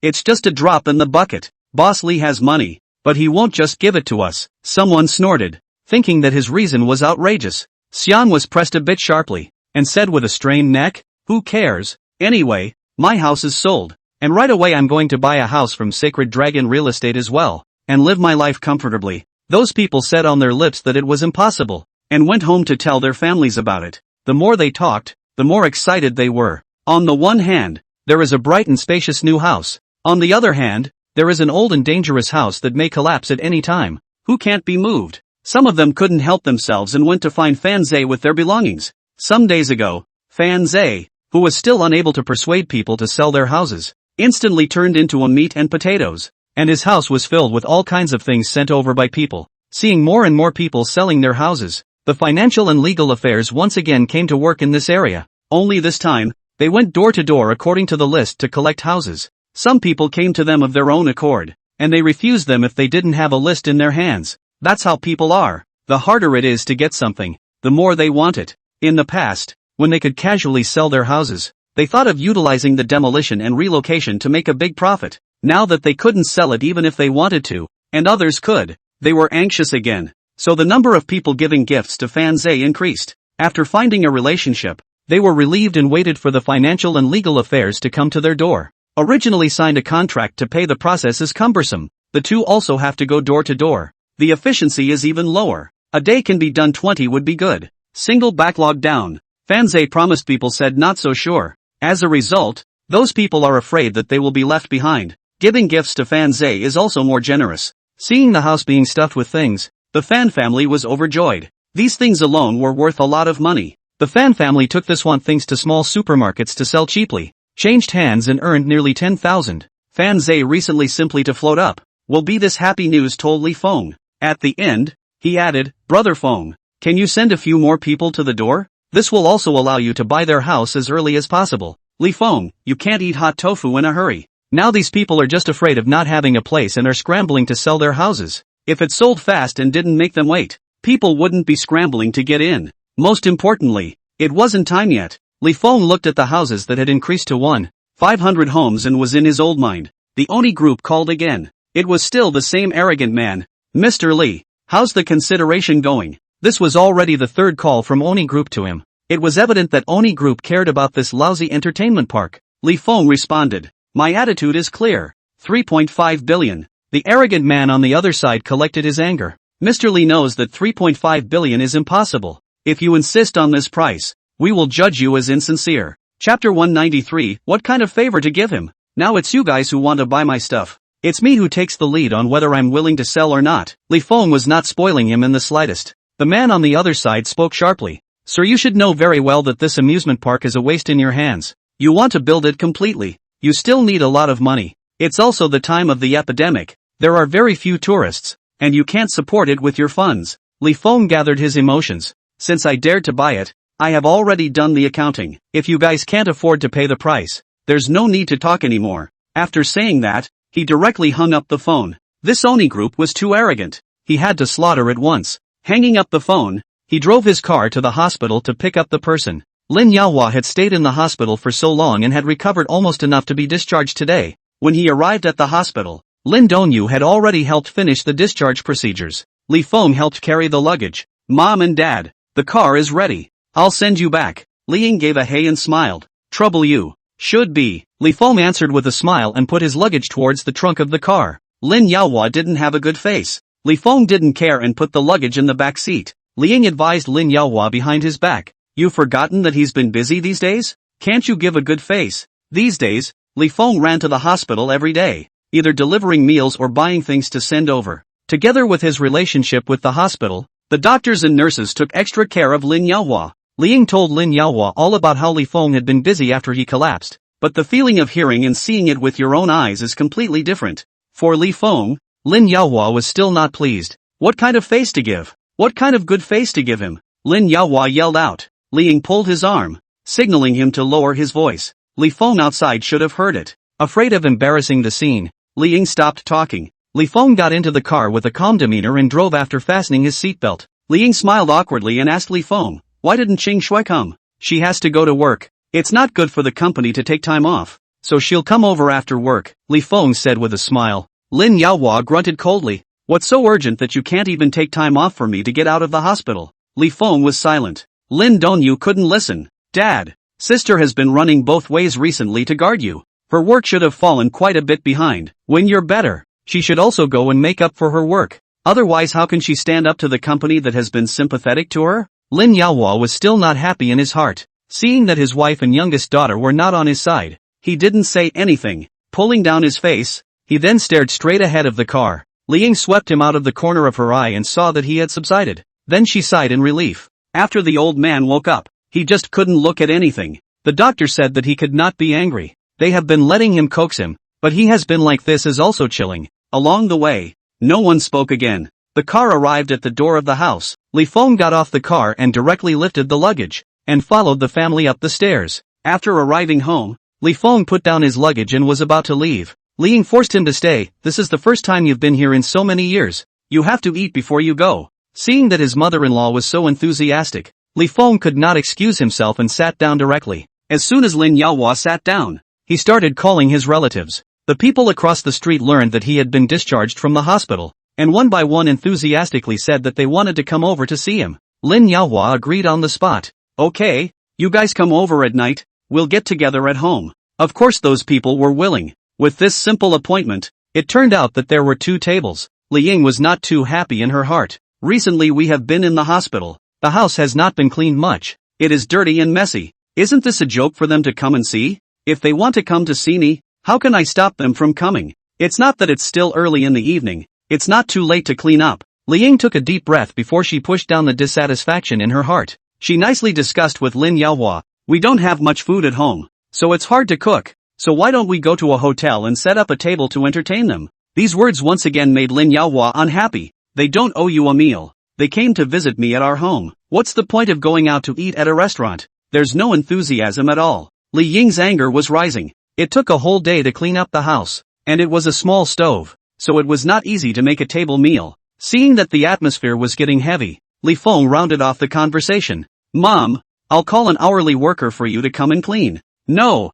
It's just a drop in the bucket. Boss Li has money, but he won't just give it to us. Someone snorted, thinking that his reason was outrageous. Xiang was pressed a bit sharply, and said with a strained neck, who cares? Anyway, my house is sold, and right away I'm going to buy a house from Sacred Dragon Real Estate as well, and live my life comfortably. Those people said on their lips that it was impossible, and went home to tell their families about it. The more they talked, the more excited they were. On the one hand, there is a bright and spacious new house. On the other hand, there is an old and dangerous house that may collapse at any time. Who can't be moved? Some of them couldn't help themselves and went to find Fan Zhe with their belongings. Some days ago, Fan Zhe, who was still unable to persuade people to sell their houses, instantly turned into a meat and potatoes, and his house was filled with all kinds of things sent over by people. Seeing more and more people selling their houses, the financial and legal affairs once again came to work in this area. Only this time, they went door to door according to the list to collect houses. Some people came to them of their own accord, and they refused them if they didn't have a list in their hands. That's how people are. The harder it is to get something, the more they want it. In the past, when they could casually sell their houses, they thought of utilizing the demolition and relocation to make a big profit. Now that they couldn't sell it even if they wanted to, and others could, they were anxious again. So the number of people giving gifts to Fan Zhe increased. After finding a relationship, they were relieved and waited for the financial and legal affairs to come to their door. Originally signed a contract to pay. The process is cumbersome. The two also have to go door to door. The efficiency is even lower. A day can be done, 20 would be good. Single backlog down. Fan Zhe promised people said not so sure. As a result, those people are afraid that they will be left behind. Giving gifts to Fan Zhe is also more generous. Seeing the house being stuffed with things, the Fan family was overjoyed. These things alone were worth a lot of money. The Fan family took this want things to small supermarkets to sell cheaply, changed hands and earned nearly 10,000. Fan Zhe recently simply to float up. Will be this happy news, told Li Feng. At the end, he added, Brother Feng, can you send a few more people to the door? This will also allow you to buy their house as early as possible. Li Feng, you can't eat hot tofu in a hurry. Now these people are just afraid of not having a place and are scrambling to sell their houses. If it sold fast and didn't make them wait, people wouldn't be scrambling to get in. Most importantly, it wasn't time yet. Li Feng looked at the houses that had increased to 1,500 homes and was in his old mind. The Oni group called again. It was still the same arrogant man. Mr. Lee, how's the consideration going? This was already the third call from Oni Group to him. It was evident that Oni Group cared about this lousy entertainment park. Li Feng responded, my attitude is clear. 3.5 billion. The arrogant man on the other side collected his anger. Mr. Lee knows that 3.5 billion is impossible. If you insist on this price, we will judge you as insincere. Chapter 193, what kind of favor to give him? Now it's you guys who want to buy my stuff. It's me who takes the lead on whether I'm willing to sell or not. Li Feng was not spoiling him in the slightest. The man on the other side spoke sharply. Sir, you should know very well that this amusement park is a waste in your hands. You want to build it completely. You still need a lot of money. It's also the time of the epidemic. There are very few tourists, and you can't support it with your funds. Li Feng gathered his emotions. Since I dared to buy it, I have already done the accounting. If you guys can't afford to pay the price, there's no need to talk anymore. After saying that, he directly hung up the phone. This Oni Group was too arrogant. He had to slaughter it once. Hanging up the phone, he drove his car to the hospital to pick up the person. Lin Yaohua had stayed in the hospital for so long and had recovered almost enough to be discharged today. When he arrived at the hospital, Lin Dongyu had already helped finish the discharge procedures. Li Feng helped carry the luggage. Mom and Dad, the car is ready. I'll send you back. Li Ying gave a hey and smiled. Trouble you. Should be. Li Feng answered with a smile and put his luggage towards the trunk of the car. Lin Yaohua didn't have a good face. Li Feng didn't care and put the luggage in the back seat. Li Ying advised Lin Yaohua behind his back. You've forgotten that he's been busy these days? Can't you give a good face? These days, Li Feng ran to the hospital every day, either delivering meals or buying things to send over. Together with his relationship with the hospital, the doctors and nurses took extra care of Lin Yaohua. Li Ying told Lin Yaohua all about how Li Feng had been busy after he collapsed, but the feeling of hearing and seeing it with your own eyes is completely different. For Li Feng, Lin Yaohua was still not pleased. What kind of face to give? What kind of good face to give him? Lin Yaohua yelled out. Li Ying pulled his arm, signaling him to lower his voice. Li Feng outside should have heard it. Afraid of embarrassing the scene, Li Ying stopped talking. Li Feng got into the car with a calm demeanor and drove after fastening his seatbelt. Li Ying smiled awkwardly and asked Li Feng, why didn't Qing Shui come? She has to go to work. It's not good for the company to take time off, so she'll come over after work, Li Feng said with a smile. Lin Yaohua grunted coldly. What's so urgent that you can't even take time off for me to get out of the hospital? Li Feng was silent. Lin Dongyu couldn't listen. Dad, sister has been running both ways recently to guard you. Her work should have fallen quite a bit behind. When you're better, she should also go and make up for her work. Otherwise how can she stand up to the company that has been sympathetic to her? Lin Yaohua was still not happy in his heart. Seeing that his wife and youngest daughter were not on his side, he didn't say anything. Pulling down his face, he then stared straight ahead of the car. Li Ying swept him out of the corner of her eye and saw that he had subsided. Then she sighed in relief. After the old man woke up, he just couldn't look at anything. The doctor said that he could not be angry. They have been letting him coax him, but he has been like this is also chilling. Along the way, no one spoke again. The car arrived at the door of the house. Li Feng got off the car and directly lifted the luggage, and followed the family up the stairs. After arriving home, Li Feng put down his luggage and was about to leave. Li Ying forced him to stay. This is the first time you've been here in so many years. You have to eat before you go. Seeing that his mother-in-law was so enthusiastic, Li Feng could not excuse himself and sat down directly. As soon as Lin Yaohua sat down, he started calling his relatives. The people across the street learned that he had been discharged from the hospital, and one by one enthusiastically said that they wanted to come over to see him. Lin Yaohua agreed on the spot. Okay, you guys come over at night, we'll get together at home. Of course those people were willing. With this simple appointment, it turned out that there were 2 tables. Li Ying was not too happy in her heart. Recently we have been in the hospital. The house has not been cleaned much. It is dirty and messy. Isn't this a joke for them to come and see? If they want to come to see me, how can I stop them from coming? It's not that it's still early in the evening. It's not too late to clean up. Li Ying took a deep breath before she pushed down the dissatisfaction in her heart. She nicely discussed with Lin Yaohua, we don't have much food at home, so it's hard to cook. So why don't we go to a hotel and set up a table to entertain them? These words once again made Lin Yaohua unhappy. They don't owe you a meal. They came to visit me at our home. What's the point of going out to eat at a restaurant? There's no enthusiasm at all. Li Ying's anger was rising. It took a whole day to clean up the house, and it was a small stove, so it was not easy to make a table meal. Seeing that the atmosphere was getting heavy, Li Feng rounded off the conversation. Mom, I'll call an hourly worker for you to come and clean. No,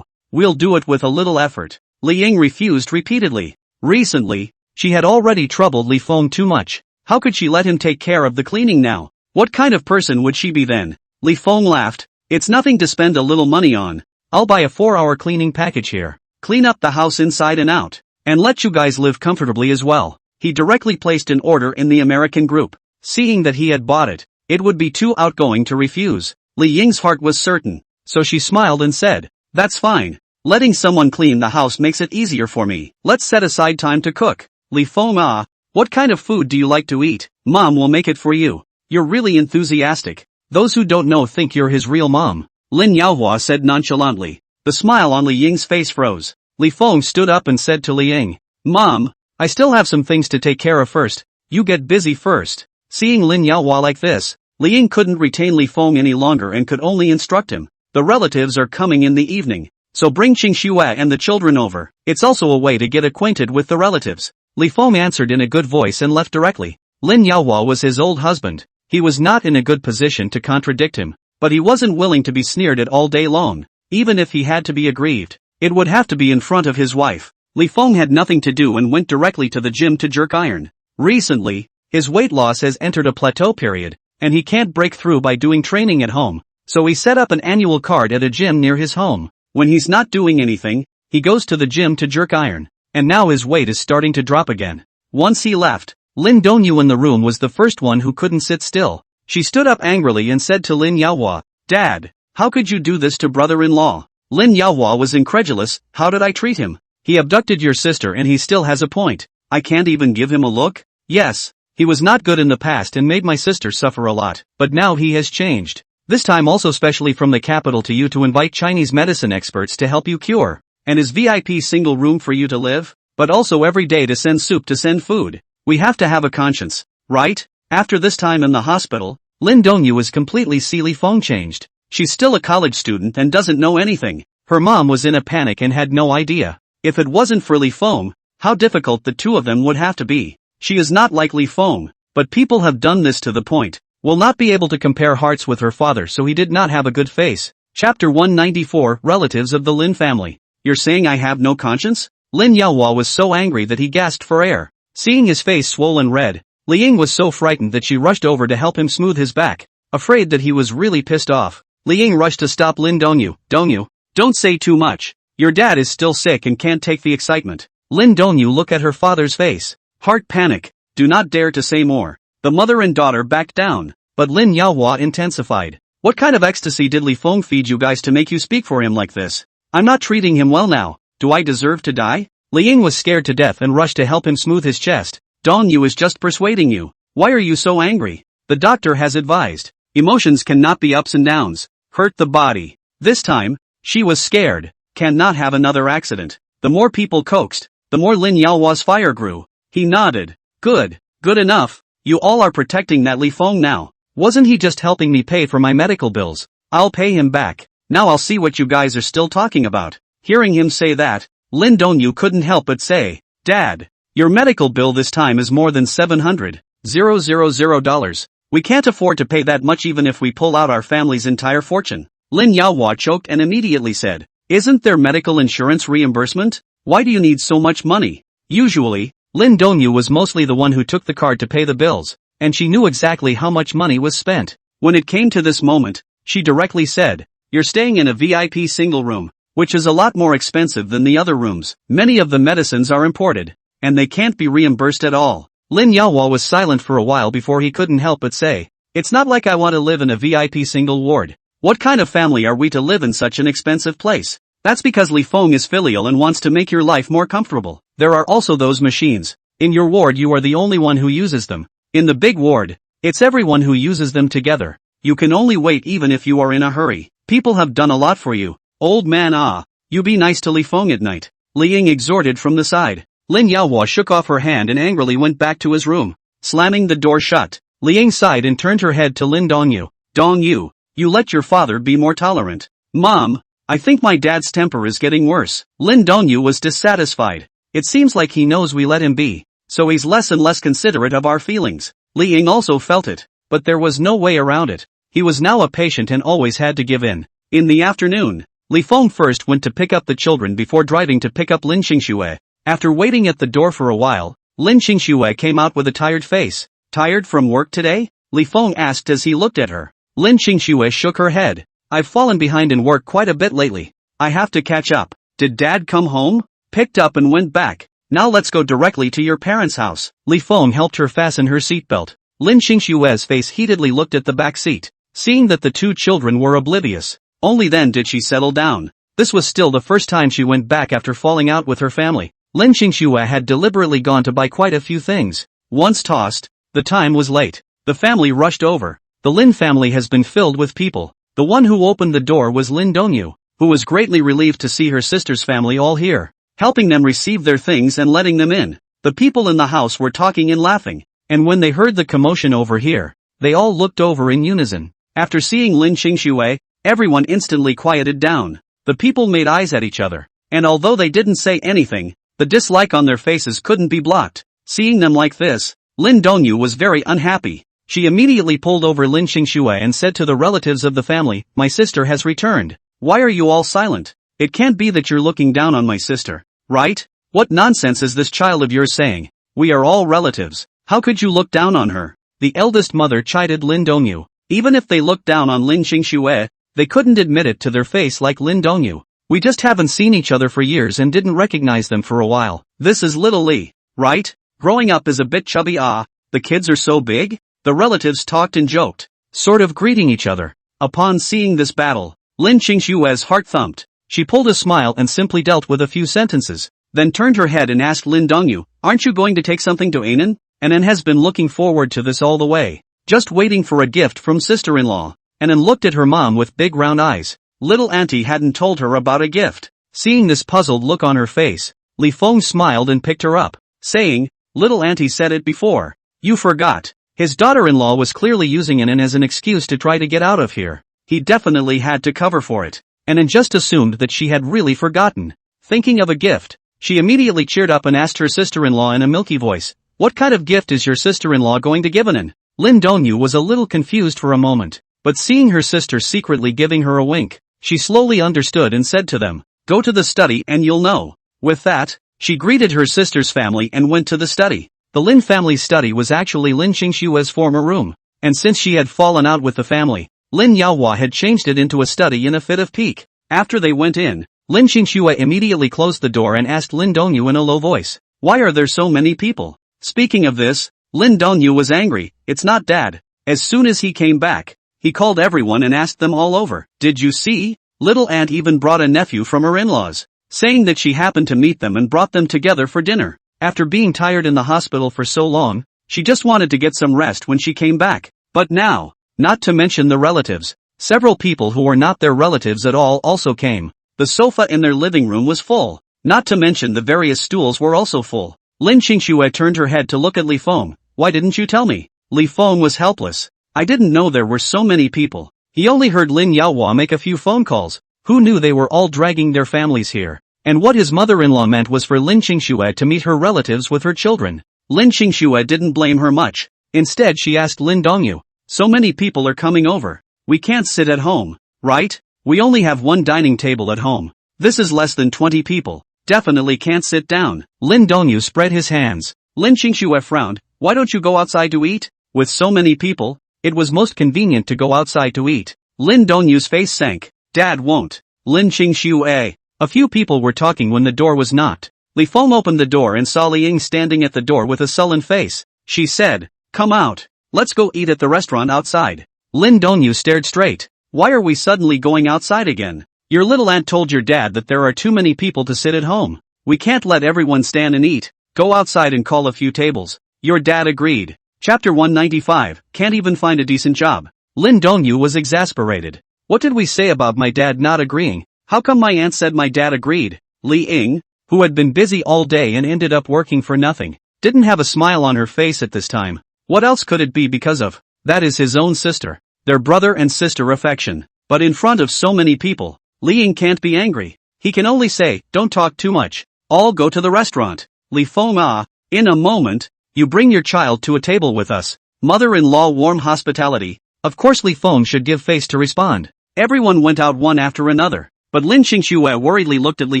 we'll do it with a little effort. Li Ying refused repeatedly. Recently, she had already troubled Li Feng too much. How could she let him take care of the cleaning now? What kind of person would she be then? Li Feng laughed. It's nothing to spend a little money on. I'll buy a 4-hour cleaning package here. Clean up the house inside and out. And let you guys live comfortably as well. He directly placed an order in the American group. Seeing that he had bought it, it would be too outgoing to refuse. Li Ying's heart was certain. So she smiled and said, that's fine. Letting someone clean the house makes it easier for me. Let's set aside time to cook. Li Feng, what kind of food do you like to eat? Mom will make it for you. You're really enthusiastic. Those who don't know think you're his real mom. Lin Yaohua said nonchalantly. The smile on Li Ying's face froze. Li Feng stood up and said to Li Ying, Mom, I still have some things to take care of first. You get busy first. Seeing Lin Yaohua like this, Li Ying couldn't retain Li Feng any longer and could only instruct him. The relatives are coming in the evening, so bring Qingxue and the children over. It's also a way to get acquainted with the relatives. Li Feng answered in a good voice and left directly. Lin Yaohua was his old husband. He was not in a good position to contradict him, but he wasn't willing to be sneered at all day long. Even if he had to be aggrieved, it would have to be in front of his wife. Li Feng had nothing to do and went directly to the gym to jerk iron. Recently, his weight loss has entered a plateau period, and he can't break through by doing training at home, so he set up an annual card at a gym near his home. When he's not doing anything, he goes to the gym to jerk iron, and now his weight is starting to drop again. Once he left, Lin Dongyu in the room was the first one who couldn't sit still. She stood up angrily and said to Lin Yaohua, Dad, how could you do this to brother-in-law? Lin Yaohua was incredulous. How did I treat him? He abducted your sister and he still has a point. I can't even give him a look? Yes, he was not good in the past and made my sister suffer a lot, but now he has changed. This time also specially from the capital to you to invite Chinese medicine experts to help you cure. And his VIP single room for you to live? But also every day to send soup to send food. We have to have a conscience, right? After this time in the hospital, Lin Dongyu is completely see Li Feng changed. She's still a college student and doesn't know anything. Her mom was in a panic and had no idea. If it wasn't for Li Feng, how difficult the two of them would have to be. She is not like Li Feng, but people have done this to the point. Will not be able to compare hearts with her father, so he did not have a good face. Chapter 194 Relatives of the Lin family. You're saying I have no conscience? Lin Yaohua was so angry that he gasped for air. Seeing his face swollen red, Li Ying was so frightened that she rushed over to help him smooth his back. Afraid that he was really pissed off, Li Ying rushed to stop Lin Dongyu. Dongyu, don't say too much. Your dad is still sick and can't take the excitement. Lin Dongyu looked at her father's face. Heart panic. Do not dare to say more. The mother and daughter backed down, but Lin Yaohua intensified. What kind of ecstasy did Li Feng feed you guys to make you speak for him like this? I'm not treating him well now. Do I deserve to die? Li Ying was scared to death and rushed to help him smooth his chest. Dongyu is just persuading you. Why are you so angry? The doctor has advised. Emotions cannot be ups and downs. Hurt the body. This time, she was scared. Cannot have another accident. The more people coaxed, the more Lin Yaohua's fire grew. He nodded. Good. Good enough. You all are protecting that Li Feng now. Wasn't he just helping me pay for my medical bills? I'll pay him back. Now I'll see what you guys are still talking about. Hearing him say that, Lin Dongyu couldn't help but say, Dad, your medical bill this time is more than $700,000. We can't afford to pay that much even if we pull out our family's entire fortune. Lin Yaohua choked and immediately said, Isn't there medical insurance reimbursement? Why do you need so much money? Usually, Lin Dongyu was mostly the one who took the card to pay the bills, and she knew exactly how much money was spent. When it came to this moment, she directly said, You're staying in a VIP single room, which is a lot more expensive than the other rooms. Many of the medicines are imported, and they can't be reimbursed at all. Lin Yaohua was silent for a while before he couldn't help but say, It's not like I want to live in a VIP single ward. What kind of family are we to live in such an expensive place? That's because Li Feng is filial and wants to make your life more comfortable. There are also those machines. In your ward you are the only one who uses them. In the big ward, it's everyone who uses them together. You can only wait even if you are in a hurry. People have done a lot for you. Old man, you be nice to Li Feng at night. Li Ying exhorted from the side. Lin Yaohua shook off her hand and angrily went back to his room. Slamming the door shut, Li Ying sighed and turned her head to Lin Dongyu. Dongyu, you let your father be more tolerant. Mom, I think my dad's temper is getting worse. Lin Dongyu was dissatisfied. It seems like he knows we let him be, so he's less and less considerate of our feelings. Li Ying also felt it, but there was no way around it. He was now a patient and always had to give in. In the afternoon, Li Feng first went to pick up the children before driving to pick up Lin Qingxue. After waiting at the door for a while, Lin Qingxue came out with a tired face. Tired from work today? Li Feng asked as he looked at her. Lin Qingxue shook her head. I've fallen behind in work quite a bit lately. I have to catch up. Did Dad come home? Picked up and went back. Now let's go directly to your parents' house. Li Feng helped her fasten her seatbelt. Lin Qingxue's face heatedly looked at the back seat. Seeing that the two children were oblivious, only then did she settle down. This was still the first time she went back after falling out with her family. Lin Qingxue had deliberately gone to buy quite a few things. Once tossed, the time was late. The family rushed over. The Lin family has been filled with people. The one who opened the door was Lin Dongyu, who was greatly relieved to see her sister's family all here, helping them receive their things and letting them in. The people in the house were talking and laughing, and when they heard the commotion over here, they all looked over in unison. After seeing Lin Qingxue, everyone instantly quieted down. The people made eyes at each other, and although they didn't say anything, the dislike on their faces couldn't be blocked. Seeing them like this, Lin Dongyu was very unhappy. She immediately pulled over Lin Qingxue and said to the relatives of the family, "My sister has returned. Why are you all silent? It can't be that you're looking down on my sister, right? What nonsense is this child of yours saying? We are all relatives. How could you look down on her?" The eldest mother chided Lin Dongyu. Even if they looked down on Lin Qingxue, they couldn't admit it to their face like Lin Dongyu. We just haven't seen each other for years and didn't recognize them for a while. This is little Li, right? Growing up is a bit chubby. The kids are so big? The relatives talked and joked, sort of greeting each other. Upon seeing this battle, Lin Qingxue's heart thumped. She pulled a smile and simply dealt with a few sentences, then turned her head and asked Lin Dongyu, "Aren't you going to take something to Anan?" Anan has been looking forward to this all the way, just waiting for a gift from sister-in-law. Anan looked at her mom with big round eyes. Little auntie hadn't told her about a gift. Seeing this puzzled look on her face, Li Feng smiled and picked her up, saying, "Little auntie said it before. You forgot." His daughter-in-law was clearly using Anan as an excuse to try to get out of here. He definitely had to cover for it. Anan just assumed that she had really forgotten. Thinking of a gift, she immediately cheered up and asked her sister-in-law in a milky voice, "What kind of gift is your sister-in-law going to give Anan?" Lin Dongyu was a little confused for a moment, but seeing her sister secretly giving her a wink, she slowly understood and said to them, "Go to the study and you'll know." With that, she greeted her sister's family and went to the study. The Lin family's study was actually Lin Qingxue's former room, and since she had fallen out with the family, Lin Yaohua had changed it into a study in a fit of pique. After they went in, Lin Qingxue immediately closed the door and asked Lin Dongyu in a low voice, "Why are there so many people?" Speaking of this, Lin Dongyu was angry. "It's not Dad." As soon as he came back, he called everyone and asked them all over, "Did you see? Little aunt even brought a nephew from her in-laws," saying that she happened to meet them and brought them together for dinner. After being tired in the hospital for so long, she just wanted to get some rest when she came back. But now, not to mention the relatives, several people who were not their relatives at all also came. The sofa in their living room was full, not to mention the various stools were also full. Lin Qingxue turned her head to look at Li Feng. "Why didn't you tell me?" Li Feng was helpless. "I didn't know there were so many people." He only heard Lin Yaohua make a few phone calls. Who knew they were all dragging their families here? And what his mother-in-law meant was for Lin Qingxue to meet her relatives with her children. Lin Qingxue didn't blame her much. Instead she asked Lin Dongyu, "So many people are coming over. We can't sit at home, right? We only have one dining table at home. This is less than 20 people. Definitely can't sit down." Lin Dongyu spread his hands. Lin Qingxue frowned. "Why don't you go outside to eat? With so many people, it was most convenient to go outside to eat." Lin Dongyu's face sank. "Dad won't." Lin Qingxue. A few people were talking when the door was knocked. Li Feng opened the door and saw Li Ying standing at the door with a sullen face. She said, "Come out. Let's go eat at the restaurant outside." Lin Dongyu stared straight. "Why are we suddenly going outside again? Your little aunt told your dad that there are too many people to sit at home. We can't let everyone stand and eat. Go outside and call a few tables." Your dad agreed. Chapter 195, Can't even find a decent job. Lin Dongyu was exasperated. "What did we say about my dad not agreeing? How come my aunt said my dad agreed?" Li Ying, who had been busy all day and ended up working for nothing, didn't have a smile on her face at this time. What else could it be because of? That is his own sister. Their brother and sister affection. But in front of so many people, Li Ying can't be angry. He can only say, "Don't talk too much. All go to the restaurant." Li Feng, in a moment, "You bring your child to a table with us." Mother-in-law warm hospitality. Of course Li Feng should give face to respond. Everyone went out one after another. But Lin Qingxue worriedly looked at Li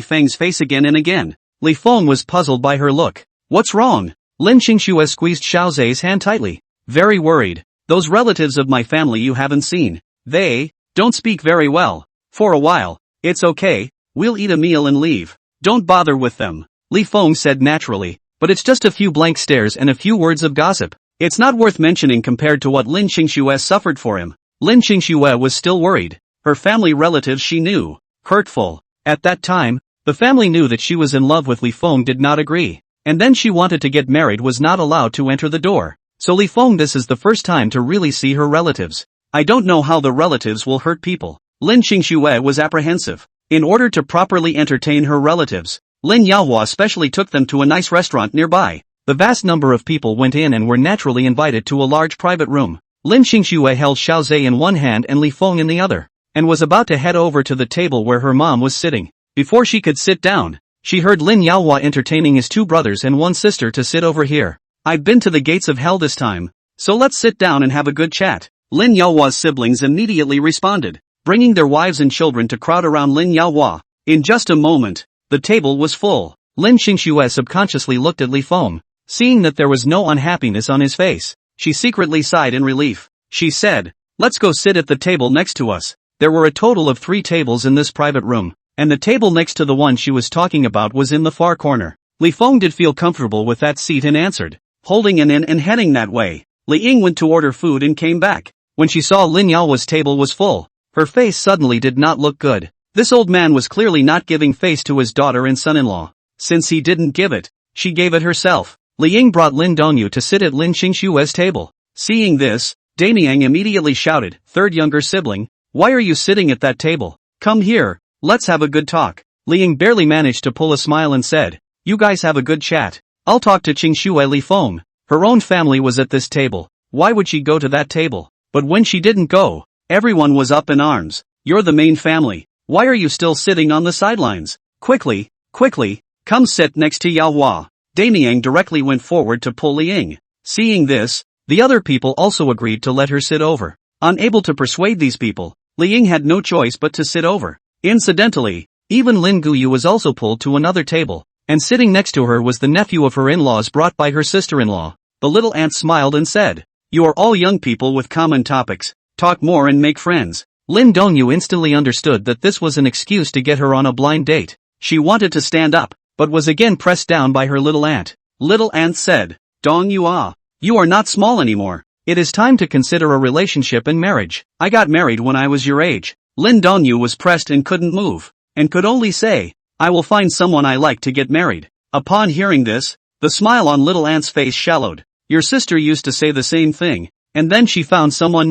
Feng's face again and again. Li Feng was puzzled by her look. What's wrong? Lin Qingxue squeezed Xiao Zhe's hand tightly. Very worried. Those relatives of my family you haven't seen. They don't speak very well. For a while. It's okay, we'll eat a meal and leave. Don't bother with them. Li Feng said naturally, but it's just a few blank stares and a few words of gossip. It's not worth mentioning compared to what Lin Qingxue suffered for him. Lin Qingxue was still worried. Her family relatives she knew. Hurtful. At that time, the family knew that she was in love with Li Feng did not agree. And then she wanted to get married was not allowed to enter the door. So Li Feng this is the first time to really see her relatives. I don't know how the relatives will hurt people. Lin Qingxue was apprehensive. In order to properly entertain her relatives, Lin Yaohua especially took them to a nice restaurant nearby. The vast number of people went in and were naturally invited to a large private room. Lin Qingxue held Xiao Zhe in one hand and Li Feng in the other, and was about to head over to the table where her mom was sitting. Before she could sit down, she heard Lin Yaohua entertaining his two brothers and one sister to sit over here. I've been to the gates of hell this time, so let's sit down and have a good chat. Lin Yaohua's siblings immediately responded, bringing their wives and children to crowd around Lin Yaohua. In just a moment, the table was full. Lin Qingxue subconsciously looked at Li Feng. Seeing that there was no unhappiness on his face, she secretly sighed in relief. She said, let's go sit at the table next to us. There were a total of 3 tables in this private room, and the table next to the one she was talking about was in the far corner. Li Feng did feel comfortable with that seat and answered, holding an in and heading that way. Li Ying went to order food and came back. When she saw Lin Yaohua's table was full, her face suddenly did not look good. This old man was clearly not giving face to his daughter and son-in-law. Since he didn't give it, she gave it herself. Li Ying brought Lin Dongyu to sit at Lin Qingxue's table. Seeing this, Daniang immediately shouted, third younger sibling, why are you sitting at that table? Come here, let's have a good talk. Li Ying barely managed to pull a smile and said, you guys have a good chat. I'll talk to Qingxue Li Feng. Her own family was at this table. Why would she go to that table? But when she didn't go, everyone was up in arms. You're the main family. Why are you still sitting on the sidelines? Quickly, come sit next to Yaohua. Daniang directly went forward to pull Li Ying. Seeing this, the other people also agreed to let her sit over. Unable to persuade these people, Li Ying had no choice but to sit over. Incidentally, even Lin Guyu was also pulled to another table, and sitting next to her was the nephew of her in-laws brought by her sister-in-law. The little aunt smiled and said, you are all young people with common topics. Talk more and make friends. Lin Dongyu instantly understood that this was an excuse to get her on a blind date. She wanted to stand up, but was again pressed down by her little aunt. Little aunt said, Dong you are not small anymore. It is time to consider a relationship and marriage. I got married when I was your age. Lin Dongyu was pressed and couldn't move, and could only say, I will find someone I like to get married. Upon hearing this, the smile on little aunt's face shallowed. Your sister used to say the same thing, and then she found someone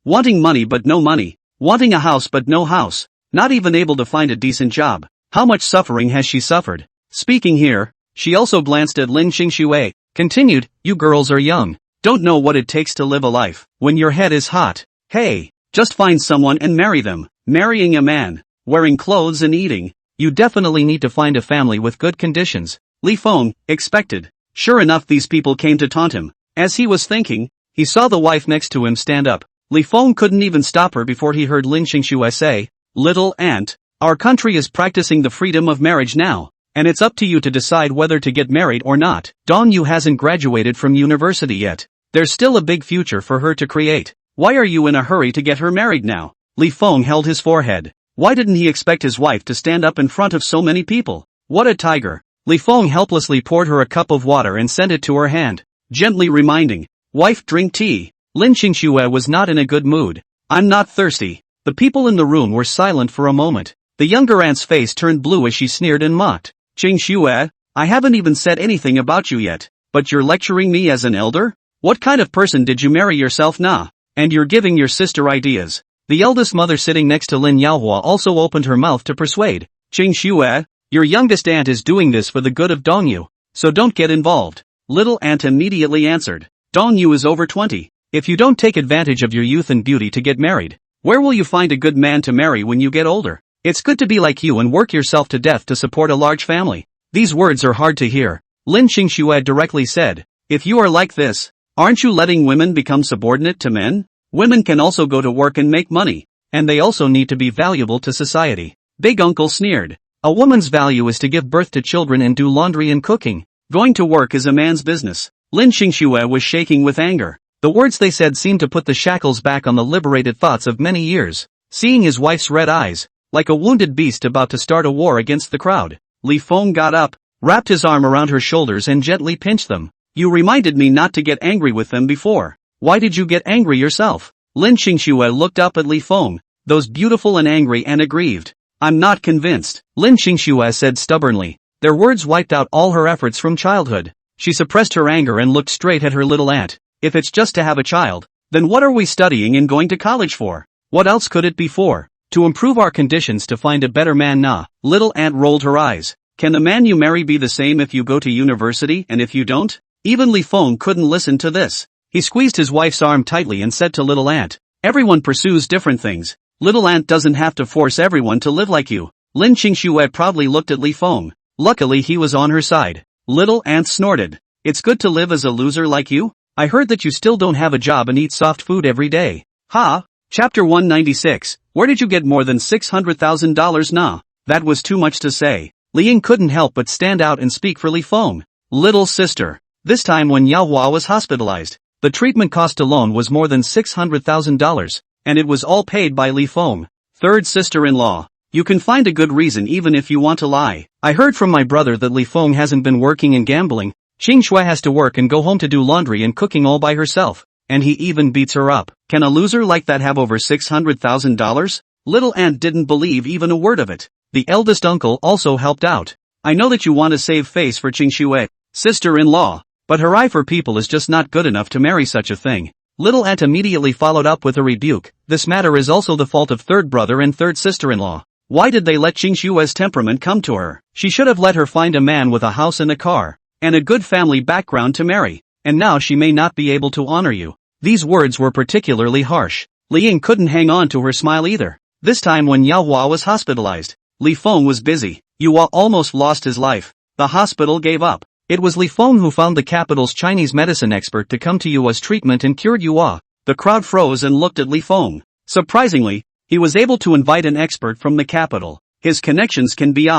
wanting money but no money, wanting a house but no house, not even able to find a decent job. How much suffering has she suffered? Speaking here, she also glanced at Lin Qingxue, continued, you girls are young, don't know what it takes to live a life. When your head is hot, hey, just find someone and marry them. Marrying a man, wearing clothes and eating, you definitely need to find a family with good conditions. Li Feng expected. Sure enough these people came to taunt him. As he was thinking, he saw the wife next to him stand up. Li Feng couldn't even stop her before he heard Lin Qingxue say, little aunt, our country is practicing the freedom of marriage now, and it's up to you to decide whether to get married or not. Dongyu hasn't graduated from university yet. There's still a big future for her to create. Why are you in a hurry to get her married now? Li Feng held his forehead. Why didn't he expect his wife to stand up in front of so many people? What a tiger. Li Feng helplessly poured her a cup of water and sent it to her hand, gently reminding, wife drink tea. Lin Qingxue was not in a good mood. I'm not thirsty. The people in the room were silent for a moment. The younger aunt's face turned blue as she sneered and mocked. Qingxue, I haven't even said anything about you yet, but you're lecturing me as an elder? What kind of person did you marry yourself now? And you're giving your sister ideas. The eldest mother sitting next to Lin Yaohua also opened her mouth to persuade. Qingxue, your youngest aunt is doing this for the good of Dongyu, so don't get involved. Little aunt immediately answered. Dongyu is over 20. If you don't take advantage of your youth and beauty to get married, where will you find a good man to marry when you get older? It's good to be like you and work yourself to death to support a large family. These words are hard to hear. Lin Qingxue directly said, if you are like this, aren't you letting women become subordinate to men? Women can also go to work and make money, and they also need to be valuable to society. Big uncle sneered. A woman's value is to give birth to children and do laundry and cooking. Going to work is a man's business. Lin Xingxue was shaking with anger. The words they said seemed to put the shackles back on the liberated thoughts of many years. Seeing his wife's red eyes, like a wounded beast about to start a war against the crowd, Li Feng got up, wrapped his arm around her shoulders and gently pinched them. You reminded me not to get angry with them before. Why did you get angry yourself? Lin Xingxue looked up at Li Feng, those beautiful and angry and aggrieved. I'm not convinced, Lin Xingxue said stubbornly. Their words wiped out all her efforts from childhood. She suppressed her anger and looked straight at her little aunt. If it's just to have a child, then what are we studying and going to college for? What else could it be for? To improve our conditions to find a better man nah. Little aunt rolled her eyes. Can the man you marry be the same if you go to university and if you don't? Even Li Feng couldn't listen to this. He squeezed his wife's arm tightly and said to little aunt, everyone pursues different things. Little aunt doesn't have to force everyone to live like you. Lin Xingxue proudly looked at Li Feng. Luckily he was on her side. Little aunt snorted. It's good to live as a loser like you? I heard that you still don't have a job and eat soft food every day. Ha! Chapter 196. Where did you get more than $600,000 nah? That was too much to say. Li Ying couldn't help but stand out and speak for Li Feng. Little sister. This time when Yao Hua was hospitalized, the treatment cost alone was more than $600,000. And it was all paid by Li Feng. Third sister-in-law. You can find a good reason even if you want to lie. I heard from my brother that Li Feng hasn't been working and gambling. Xingxue has to work and go home to do laundry and cooking all by herself. And he even beats her up. Can a loser like that have over $600,000? Little aunt didn't believe even a word of it. The eldest uncle also helped out. I know that you want to save face for Xingxue, sister-in-law, but her eye for people is just not good enough to marry such a thing. Little aunt immediately followed up with a rebuke. This matter is also the fault of third brother and third sister-in-law. Why did they let Xingxue's temperament come to her? She should have let her find a man with a house and a car, and a good family background to marry, and now she may not be able to honor you. These words were particularly harsh. Li Ying couldn't hang on to her smile either. This time when Yao Hua was hospitalized, Li Feng was busy. Yao almost lost his life. The hospital gave up. It was Li Feng who found the capital's Chinese medicine expert to come to Yua's treatment and cured Yua. The crowd froze and looked at Li Feng. Surprisingly, he was able to invite an expert from the capital. His connections can be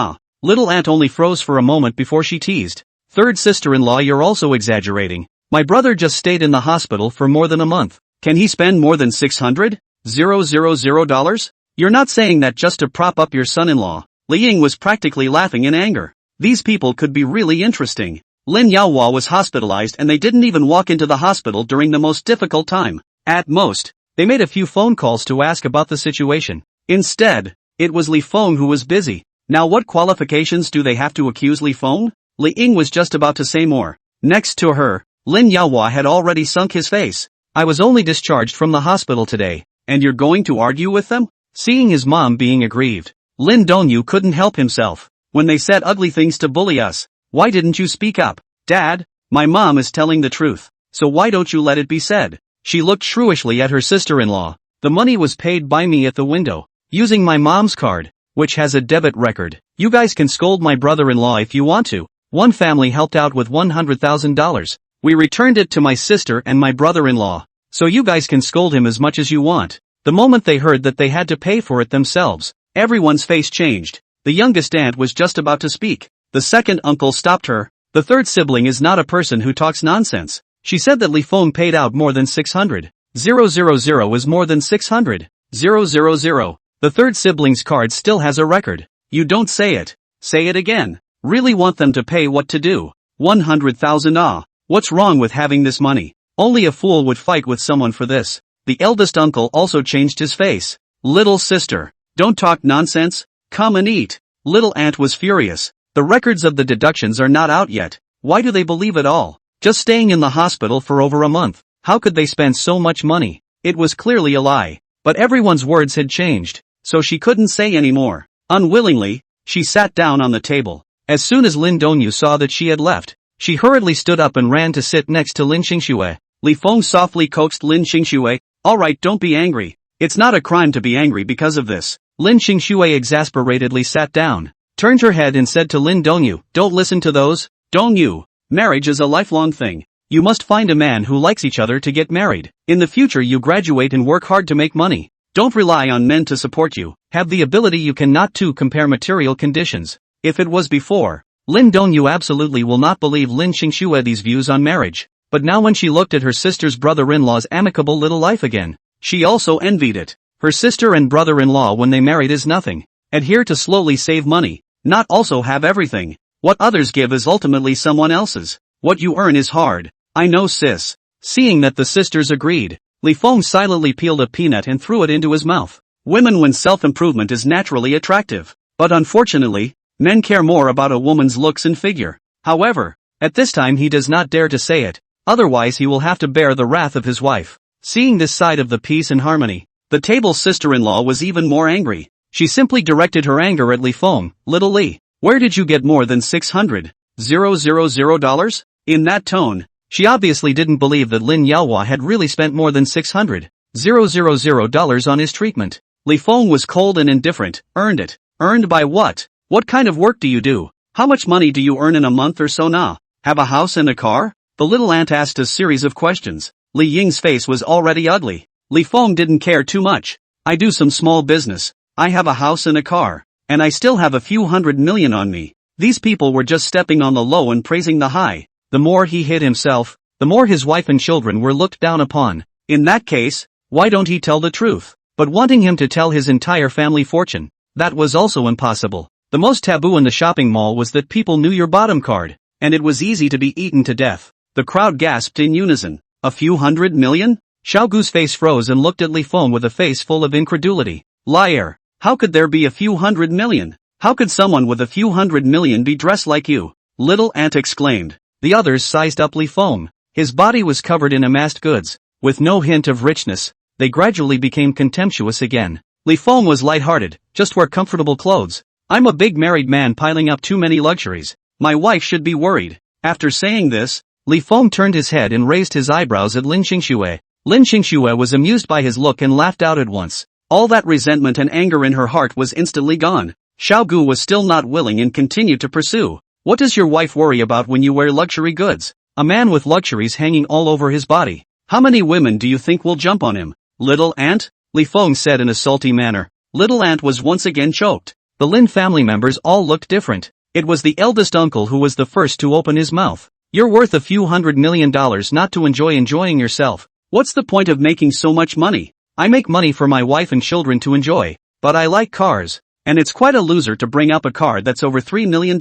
Little aunt only froze for a moment before she teased. Third sister-in-law, you're also exaggerating. My brother just stayed in the hospital for more than a month. Can he spend more than $600,000? You're not saying that just to prop up your son-in-law. Li Ying was practically laughing in anger. These people could be really interesting. Lin Yaohua was hospitalized and they didn't even walk into the hospital during the most difficult time. At most, they made a few phone calls to ask about the situation. Instead, it was Li Feng who was busy. Now what qualifications do they have to accuse Li Feng? Li Ying was just about to say more. Next to her, Lin Yaohua had already sunk his face. I was only discharged from the hospital today, and you're going to argue with them? Seeing his mom being aggrieved, Lin Dongyu couldn't help himself. When they said ugly things to bully us, why didn't you speak up? Dad, my mom is telling the truth, so why don't you let it be said? She looked shrewishly at her sister-in-law. The money was paid by me at the window, using my mom's card, which has a debit record. You guys can scold my brother-in-law if you want to. One family helped out with $100,000. We returned it to my sister and my brother-in-law. So you guys can scold him as much as you want. The moment they heard that they had to pay for it themselves, everyone's face changed. The youngest aunt was just about to speak. The second uncle stopped her. The third sibling is not a person who talks nonsense. She said that Li Feng paid out more than 600,000 is more than 600,000. The third sibling's card still has a record. You don't say it. Say it again. Really want them to pay what to do? 100,000 What's wrong with having this money? Only a fool would fight with someone for this. The eldest uncle also changed his face. Little sister, don't talk nonsense. Come and eat. Little aunt was furious. The records of the deductions are not out yet. Why do they believe it all? Just staying in the hospital for over a month. How could they spend so much money? It was clearly a lie. But everyone's words had changed, so she couldn't say any more. Unwillingly, she sat down on the table. As soon as Lin Dongyu saw that she had left, she hurriedly stood up and ran to sit next to Lin Xingxue. Li Feng softly coaxed Lin Xingxue. Alright, don't be angry. It's not a crime to be angry because of this. Lin Xingxue exasperatedly sat down, turned her head and said to Lin Dongyu, don't listen to those. Dongyu, marriage is a lifelong thing. You must find a man who likes each other to get married. In the future you graduate and work hard to make money. Don't rely on men to support you. have the ability you cannot to compare material conditions. If it was before, Lin Dongyu absolutely will not believe Lin Xingshue's views on marriage. But now when she looked at her sister's brother-in-law's amicable little life again, she also envied it. Her sister and brother-in-law when they married is nothing. Adhere to slowly save money, not also have everything. What others give is ultimately someone else's. What you earn is hard. I know sis. Seeing that the sisters agreed, Li Feng silently peeled a peanut and threw it into his mouth. Women when self-improvement is naturally attractive. But unfortunately, men care more about a woman's looks and figure. However, at this time he does not dare to say it, otherwise he will have to bear the wrath of his wife. Seeing this side of the peace and harmony, the table's sister-in-law was even more angry. She simply directed her anger at Li Feng. Little Li, where did you get more than $600,000? In that tone, she obviously didn't believe that Lin Yaohua had really spent more than $600,000 on his treatment. Li Feng was cold and indifferent. Earned it. Earned by what? What kind of work do you do? How much money do you earn in a month or so now? Have a house and a car? The little ant asked a series of questions. Li Ying's face was already ugly. Li Feng didn't care too much. I do some small business. I have a house and a car. And I still have a few $100 million on me. These people were just stepping on the low and praising the high. The more he hid himself, the more his wife and children were looked down upon. In that case, why don't he tell the truth? But wanting him to tell his entire family fortune, that was also impossible. The most taboo in the shopping mall was that people knew your bottom card, and it was easy to be eaten to death. The crowd gasped in unison. A few $100 million? Xiaogu's face froze and looked at Li Feng with a face full of incredulity. Liar! How could there be a few $100 million? How could someone with a few $100 million be dressed like you? Little ant exclaimed. The others sized up Li Feng. His body was covered in amassed goods. With no hint of richness, they gradually became contemptuous again. Li Feng was light-hearted. Just wear comfortable clothes. I'm a big married man piling up too many luxuries. My wife should be worried. After saying this, Li Feng turned his head and raised his eyebrows at Lin Xingxue. Lin Xingxue was amused by his look and laughed out at once. All that resentment and anger in her heart was instantly gone. Xiaogu was still not willing and continued to pursue. What does your wife worry about when you wear luxury goods? A man with luxuries hanging all over his body. How many women do you think will jump on him? Little ant? Li Feng said in a salty manner. Little ant was once again choked. The Lin family members all looked different. It was the eldest uncle who was the first to open his mouth. You're worth a few $100 million not to enjoying yourself. What's the point of making so much money? I make money for my wife and children to enjoy, but I like cars. And it's quite a loser to bring up a car that's over $3 million.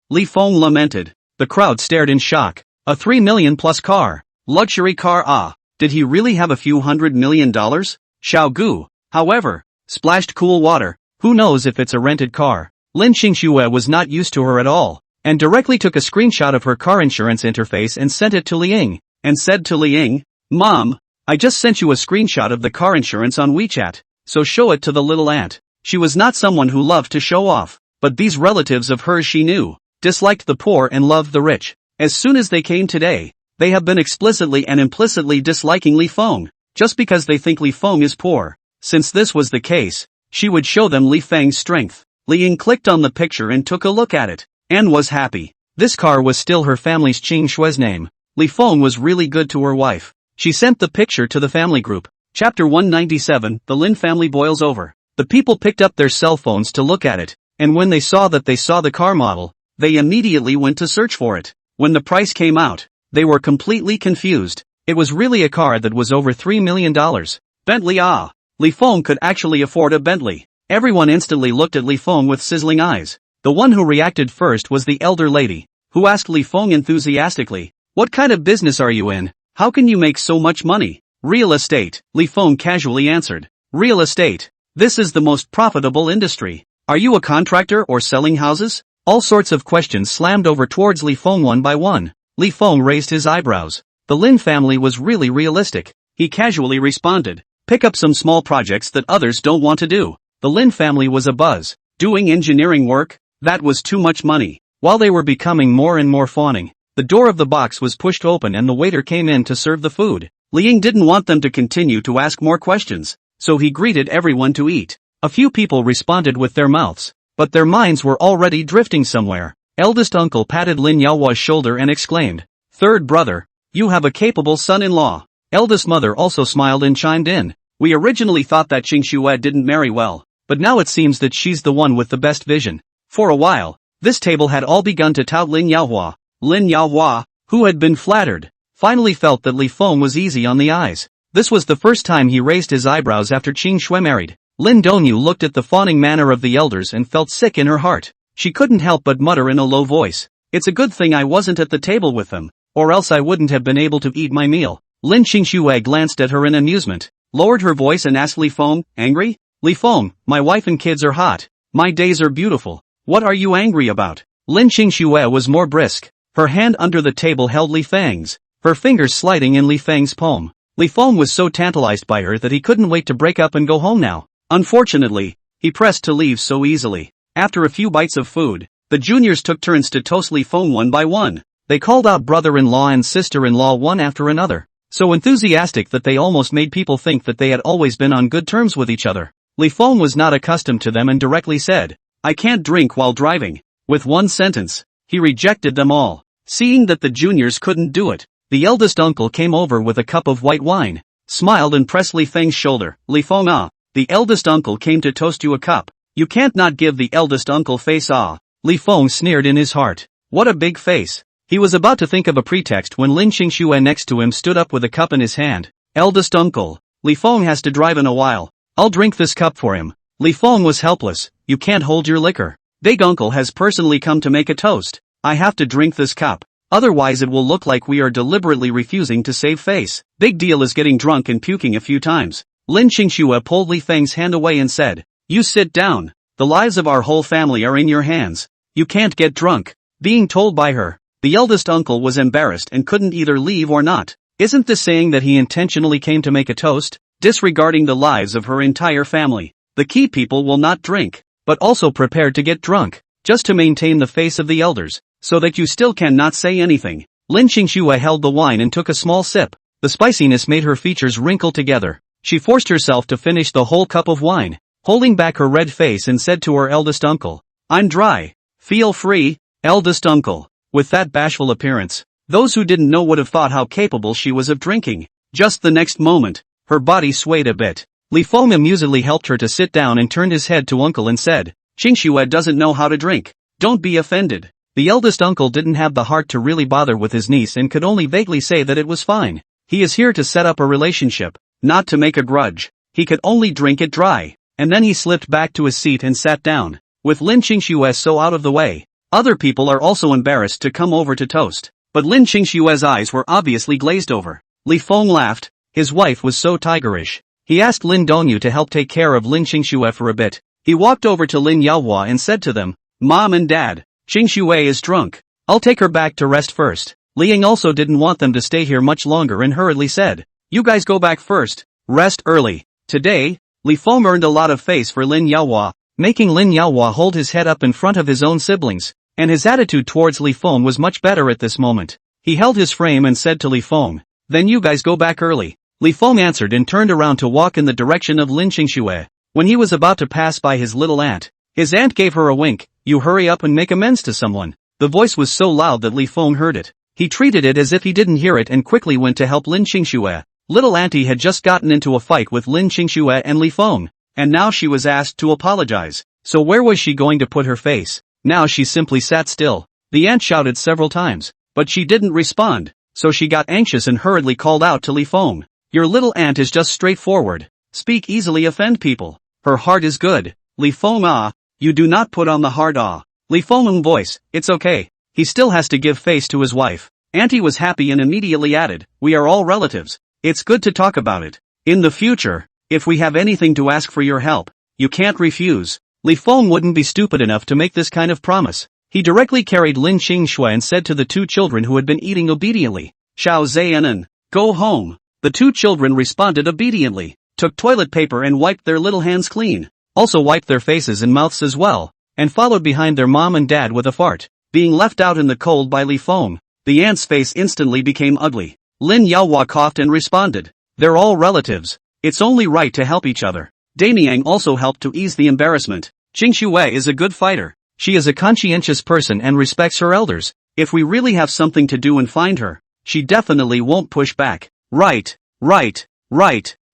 Li Feng lamented. The crowd stared in shock. A $3 million plus car. Luxury car ah. Did he really have a few $100 million? Xiaogu, however, splashed cool water. Who knows if it's a rented car? Lin Xingxue was not used to her at all, and directly took a screenshot of her car insurance interface and sent it to Liang, and said to Liang, Mom, I just sent you a screenshot of the car insurance on WeChat, so show it to the little ant. She was not someone who loved to show off, but these relatives of hers she knew, disliked the poor and loved the rich. As soon as they came today, they have been explicitly and implicitly disliking Li Feng, just because they think Li Feng is poor. Since this was the case, she would show them Li Feng's strength. Liang clicked on the picture and took a look at it, and was happy. This car was still her family's Qing Shue's name. Li Feng was really good to her wife. She sent the picture to the family group. Chapter 197, The Lin family boils over. The people picked up their cell phones to look at it, and when they saw the car model, they immediately went to search for it. When the price came out, they were completely confused. It was really a car that was over $3 million. Bentley ah! Li Feng could actually afford a Bentley. Everyone instantly looked at Li Feng with sizzling eyes. The one who reacted first was the elder lady, who asked Li Feng enthusiastically, What kind of business are you in? How can you make so much money? Real estate, Li Feng casually answered. Real estate. This is the most profitable industry. Are you a contractor or selling houses? All sorts of questions slammed over towards Li Feng one by one. Li Feng raised his eyebrows. The Lin family was really realistic. He casually responded, Pick up some small projects that others don't want to do. The Lin family was abuzz. Doing engineering work? That was too much money. While they were becoming more and more fawning, the door of the box was pushed open and the waiter came in to serve the food. Liang didn't want them to continue to ask more questions, so he greeted everyone to eat. A few people responded with their mouths, but their minds were already drifting somewhere. Eldest uncle patted Lin Yaohua's shoulder and exclaimed, Third brother, you have a capable son-in-law. Eldest mother also smiled and chimed in. We originally thought that Xingxue didn't marry well, but now it seems that she's the one with the best vision. For a while, this table had all begun to tout Lin Yaohua. Lin Yaohua, who had been flattered, finally felt that Li Feng was easy on the eyes. This was the first time he raised his eyebrows after Qing Shui married. Lin Dongyu looked at the fawning manner of the elders and felt sick in her heart. She couldn't help but mutter in a low voice, "It's a good thing I wasn't at the table with them, or else I wouldn't have been able to eat my meal." Lin Qingshui glanced at her in amusement, lowered her voice and asked Li Feng, "Angry? Li Feng, my wife and kids are hot. My days are beautiful. What are you angry about?" Lin Qingshui was more brisk. Her hand under the table held Li Feng's, her fingers sliding in Li Feng's palm. Li Feng was so tantalized by her that he couldn't wait to break up and go home now. Unfortunately, he pressed to leave so easily. After a few bites of food, the juniors took turns to toast Li Feng one by one. They called out brother-in-law and sister-in-law one after another, so enthusiastic that they almost made people think that they had always been on good terms with each other. Li Feng was not accustomed to them and directly said, "I can't drink while driving." With one sentence, he rejected them all. Seeing that the juniors couldn't do it, the eldest uncle came over with a cup of white wine, smiled and pressed Li Feng's shoulder. "Li Feng the eldest uncle came to toast you a cup. You can't not give the eldest uncle face Li Feng sneered in his heart. What a big face. He was about to think of a pretext when Lin Qingshui next to him stood up with a cup in his hand. "Eldest uncle, Li Feng has to drive in a while. I'll drink this cup for him." Li Feng was helpless. "You can't hold your liquor. Big uncle has personally come to make a toast. I have to drink this cup. Otherwise it will look like we are deliberately refusing to save face. Big deal is getting drunk and puking a few times." Lin Qingshui pulled Li Feng's hand away and said, "You sit down. The lives of our whole family are in your hands. You can't get drunk." Being told by her, the eldest uncle was embarrassed and couldn't either leave or not. Isn't this saying that he intentionally came to make a toast, disregarding the lives of her entire family? The key people will not drink, but also prepared to get drunk, just to maintain the face of the elders, so that you still cannot say anything. Lin Qingshui held the wine and took a small sip. The spiciness made her features wrinkle together. She forced herself to finish the whole cup of wine, holding back her red face, and said to her eldest uncle, "I'm dry. Feel free, eldest uncle." With that bashful appearance, those who didn't know would have thought how capable she was of drinking. Just the next moment, her body swayed a bit. Li Feng amusedly helped her to sit down and turned his head to uncle and said, "Qingshui doesn't know how to drink. Don't be offended." The eldest uncle didn't have the heart to really bother with his niece and could only vaguely say that it was fine. He is here to set up a relationship, not to make a grudge. He could only drink it dry. And then he slipped back to his seat and sat down. With Lin Qingshui so out of the way, other people are also embarrassed to come over to toast. But Lin Qingshui's eyes were obviously glazed over. Li Feng laughed. His wife was so tigerish. He asked Lin Dongyu to help take care of Lin Qingshui for a bit. He walked over to Lin Yaohua and said to them, "Mom and Dad, Qingshui is drunk. I'll take her back to rest first." Liang also didn't want them to stay here much longer and hurriedly said, "You guys go back first. Rest early." Today, Li Feng earned a lot of face for Lin Yaohua, making Lin Yaohua hold his head up in front of his own siblings, and his attitude towards Li Feng was much better at this moment. He held his frame and said to Li Feng, "Then you guys go back early." Li Feng answered and turned around to walk in the direction of Lin Qingshui. When he was about to pass by his little aunt, his aunt gave her a wink. "You hurry up and make amends to someone." The voice was so loud that Li Feng heard it. He treated it as if he didn't hear it and quickly went to help Lin Qingshui. Little auntie had just gotten into a fight with Lin Qingshui and Li Feng, and now she was asked to apologize. So where was she going to put her face? Now she simply sat still. The aunt shouted several times, but she didn't respond, so she got anxious and hurriedly called out to Li Feng, "Your little aunt is just straightforward. Speak easily, offend people. Her heart is good." Li Feng you do not put on the hard Li Feng voice, "It's okay. He still has to give face to his wife." Auntie was happy and immediately added, "We are all relatives. It's good to talk about it. In the future, if we have anything to ask for your help, you can't refuse." Li Feng wouldn't be stupid enough to make this kind of promise. He directly carried Lin Qingshui and said to the two children who had been eating obediently, "Xiao Zayanan, go home." The two children responded obediently, took toilet paper and wiped their little hands clean, also wiped their faces and mouths as well, and followed behind their mom and dad with a fart. Being left out in the cold by Li Feng, the aunt's face instantly became ugly. Lin Yaohua coughed and responded, "They're all relatives. It's only right to help each other." Damiang also helped to ease the embarrassment. "Qingshui is a good fighter. She is a conscientious person and respects her elders. If we really have something to do and find her, she definitely won't push back." Right.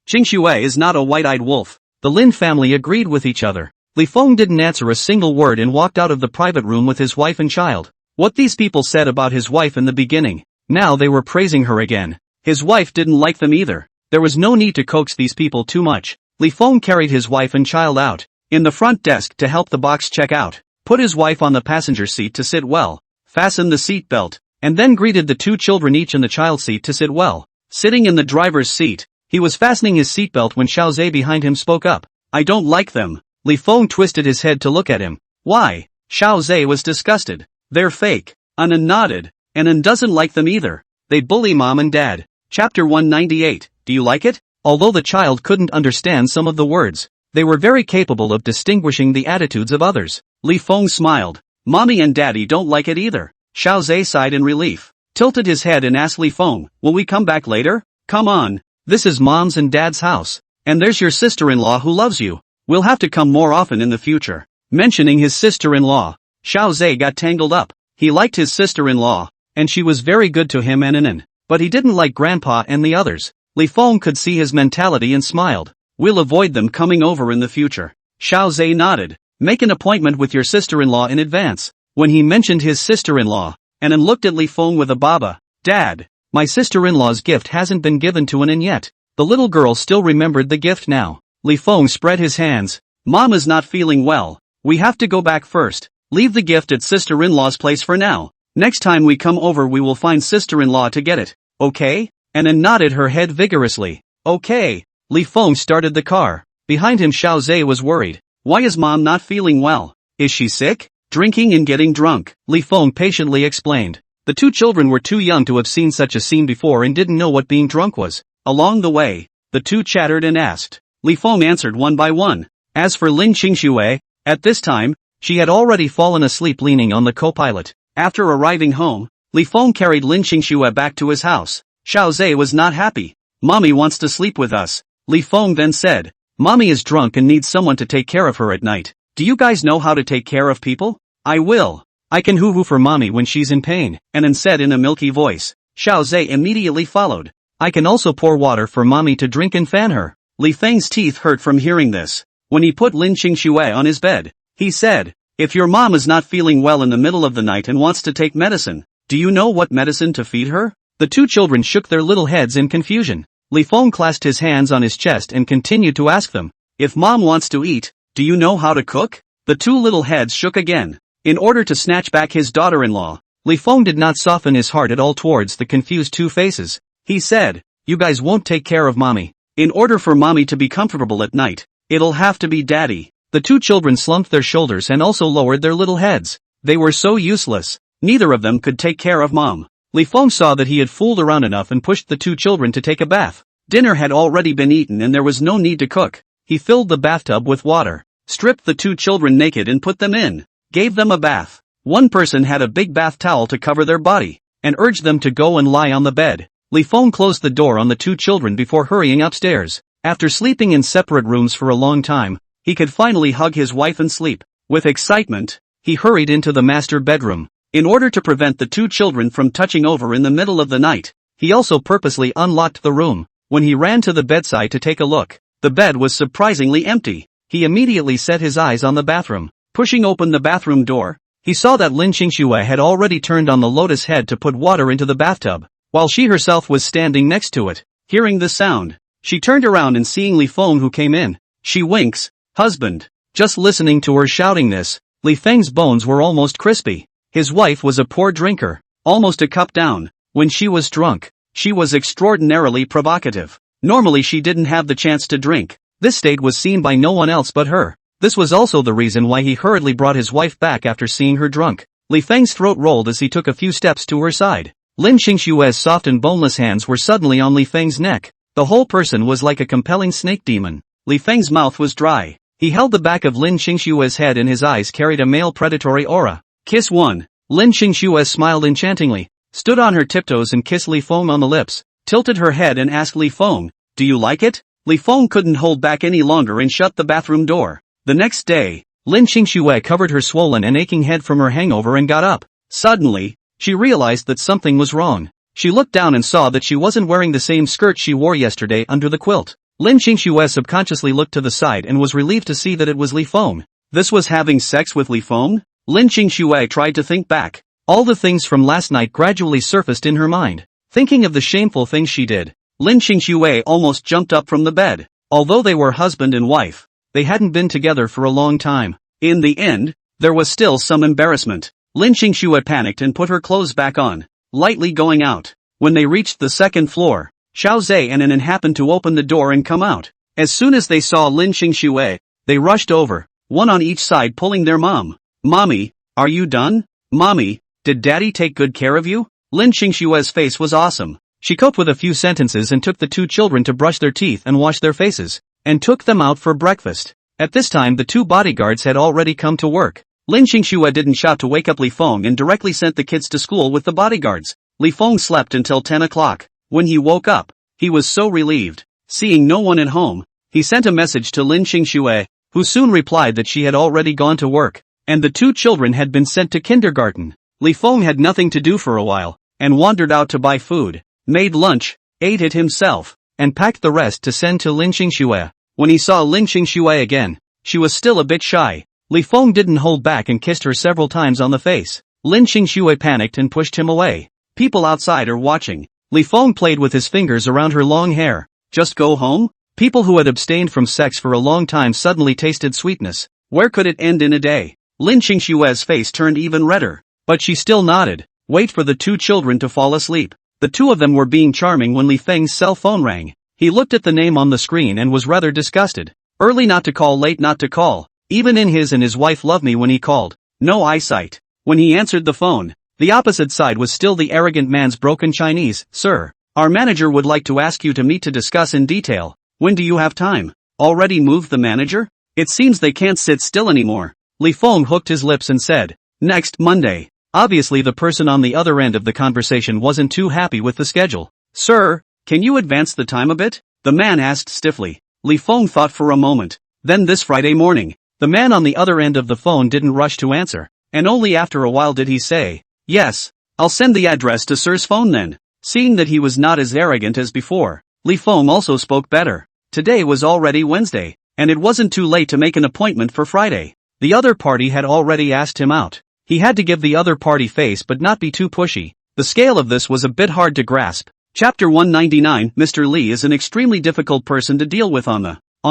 Qingshui is not a white-eyed wolf. The Lin family agreed with each other. Li Feng didn't answer a single word and walked out of the private room with his wife and child. What these people said about his wife in the beginning, now they were praising her again. His wife didn't like them either. There was no need to coax these people too much. Li Feng carried his wife and child out in the front desk to help the box check out, put his wife on the passenger seat to sit well, fastened the seat belt, and then greeted the 2 children each in the child seat to sit well. Sitting in the driver's seat, he was fastening his seatbelt when Xiao Zhe behind him spoke up. I don't like them. Li Feng twisted his head to look at him. Why? Xiao Zhe was disgusted. They're fake. Anan nodded. Anan doesn't like them either. They bully mom and dad. Chapter 198. Do you like it? Although the child couldn't understand some of the words, they were very capable of distinguishing the attitudes of others. Li Feng smiled. Mommy and daddy don't like it either. Xiao Zhe sighed in relief, tilted his head and asked Li Feng, will we come back later? Come on. This is mom's and dad's house. And there's your sister-in-law who loves you. We'll have to come more often in the future. Mentioning his sister-in-law, Xiao Zhe got tangled up. He liked his sister-in-law, and she was very good to him and Anan, but he didn't like grandpa and the others. Li Feng could see his mentality and smiled. We'll avoid them coming over in the future. Xiao Zhe nodded. Make an appointment with your sister-in-law in advance. When he mentioned his sister-in-law, Anan looked at Li Feng with a baba. Dad, my sister-in-law's gift hasn't been given to Anan yet. The little girl still remembered the gift now. Li Feng spread his hands. Mom is not feeling well. We have to go back first. Leave the gift at sister-in-law's place for now. Next time we come over we will find sister-in-law to get it. Okay? Anan nodded her head vigorously. Okay. Li Feng started the car. Behind him Xiao Zhe was worried. Why is mom not feeling well? Is she sick? Drinking and getting drunk? Li Feng patiently explained. The 2 children were too young to have seen such a scene before and didn't know what being drunk was. Along the way, the 2 chattered and asked. Li Feng answered one by one. As for Lin Qingxue, at this time, she had already fallen asleep leaning on the co-pilot. After arriving home, Li Feng carried Lin Qingxue back to his house. Xiao Zhe was not happy. Mommy wants to sleep with us. Li Feng then said. Mommy is drunk and needs someone to take care of her at night. Do you guys know how to take care of people? I will. I can hoo-hoo for mommy when she's in pain, Anan said in a milky voice. Xiao Zhe immediately followed. I can also pour water for mommy to drink and fan her. Li Feng's teeth hurt from hearing this. When he put Lin Qingxue on his bed, he said, if your mom is not feeling well in the middle of the night and wants to take medicine, do you know what medicine to feed her? The 2 children shook their little heads in confusion. Li Feng clasped his hands on his chest and continued to ask them, if mom wants to eat, do you know how to cook? The 2 little heads shook again. In order to snatch back his daughter-in-law, Li Feng did not soften his heart at all towards the confused 2 faces. He said, you guys won't take care of mommy. In order for mommy to be comfortable at night, it'll have to be daddy. The 2 children slumped their shoulders and also lowered their little heads. They were so useless. Neither of them could take care of mom. Li Feng saw that he had fooled around enough and pushed the 2 children to take a bath. Dinner had already been eaten and there was no need to cook. He filled the bathtub with water, stripped the 2 children naked and put them in, gave them a bath. One person had a big bath towel to cover their body, and urged them to go and lie on the bed. Li Feng closed the door on the 2 children before hurrying upstairs. After sleeping in separate rooms for a long time, he could finally hug his wife and sleep. With excitement, he hurried into the master bedroom. In order to prevent the 2 children from touching over in the middle of the night, he also purposely unlocked the room. When he ran to the bedside to take a look, the bed was surprisingly empty. He immediately set his eyes on the bathroom. Pushing open the bathroom door, he saw that Lin Qingxue had already turned on the lotus head to put water into the bathtub, while she herself was standing next to it. Hearing the sound, she turned around and seeing Li Feng who came in, she winks, husband. Just listening to her shouting this, Li Feng's bones were almost crispy. His wife was a poor drinker, almost a cup down. When she was drunk, she was extraordinarily provocative. Normally she didn't have the chance to drink. This state was seen by no one else but her. This was also the reason why he hurriedly brought his wife back after seeing her drunk. Li Feng's throat rolled as he took a few steps to her side. Lin Qingxue's soft and boneless hands were suddenly on Li Feng's neck. The whole person was like a compelling snake demon. Li Feng's mouth was dry. He held the back of Lin Qingxue's head and his eyes carried a male predatory aura. Kiss 1. Lin Qingxue smiled enchantingly, stood on her tiptoes and kissed Li Feng on the lips, tilted her head and asked Li Feng, do you like it? Li Feng couldn't hold back any longer and shut the bathroom door. The next day, Lin Qingxue covered her swollen and aching head from her hangover and got up. Suddenly, she realized that something was wrong. She looked down and saw that she wasn't wearing the same skirt she wore yesterday under the quilt. Lin Qingxue subconsciously looked to the side and was relieved to see that it was Li Feng. This was having sex with Li Feng? Lin Qingxue tried to think back. All the things from last night gradually surfaced in her mind. Thinking of the shameful things she did, Lin Qingxue almost jumped up from the bed. Although they were husband and wife, they hadn't been together for a long time. In the end, there was still some embarrassment. Lin Qingxue panicked and put her clothes back on, lightly going out. When they reached the second floor, Xiao Zhe and Anan happened to open the door and come out. As soon as they saw Lin Qingxue, they rushed over, one on each side pulling their mom. "Mommy, are you done? Mommy, did Daddy take good care of you?" Lin Qingxue's face was awesome. She coped with a few sentences and took the two children to brush their teeth and wash their faces, and took them out for breakfast. At this time the two bodyguards had already come to work. Lin Qingxue didn't shout to wake up Li Feng and directly sent the kids to school with the bodyguards. Li Feng slept until 10 o'clock. When he woke up, he was so relieved. Seeing no one at home, he sent a message to Lin Qingxue, who soon replied that she had already gone to work, and the two children had been sent to kindergarten. Li Feng had nothing to do for a while, and wandered out to buy food, made lunch, ate it himself, and packed the rest to send to Lin Qingxue. When he saw Lin Qingxue again, she was still a bit shy. Li Feng didn't hold back and kissed her several times on the face. Lin Qingxue panicked and pushed him away. People outside are watching. Li Feng played with his fingers around her long hair. Just go home? People who had abstained from sex for a long time suddenly tasted sweetness. Where could it end in a day? Lin Qingxue's face turned even redder, but she still nodded. Wait for the two children to fall asleep. The two of them were being charming when Li Feng's cell phone rang. He looked at the name on the screen and was rather disgusted. Early not to call, late not to call. Even in his and his wife love me when he called. No eyesight. When he answered the phone, the opposite side was still the arrogant man's broken Chinese. "Sir, our manager would like to ask you to meet to discuss in detail. When do you have time?" Already moved the manager? It seems they can't sit still anymore. Li Feng hooked his lips and said, "Next Monday." Obviously the person on the other end of the conversation wasn't too happy with the schedule. "Sir, can you advance the time a bit?" the man asked stiffly. Li Feng thought for a moment. Then this Friday morning. The man on the other end of the phone didn't rush to answer, and only after a while did he say, "Yes, I'll send the address to Sir's phone then." Seeing that he was not as arrogant as before, Li Feng also spoke better. Today was already Wednesday, and it wasn't too late to make an appointment for Friday. The other party had already asked him out. He had to give the other party face but not be too pushy. The scale of this was a bit hard to grasp. Chapter 199. Mr. Li is an extremely difficult person to deal with on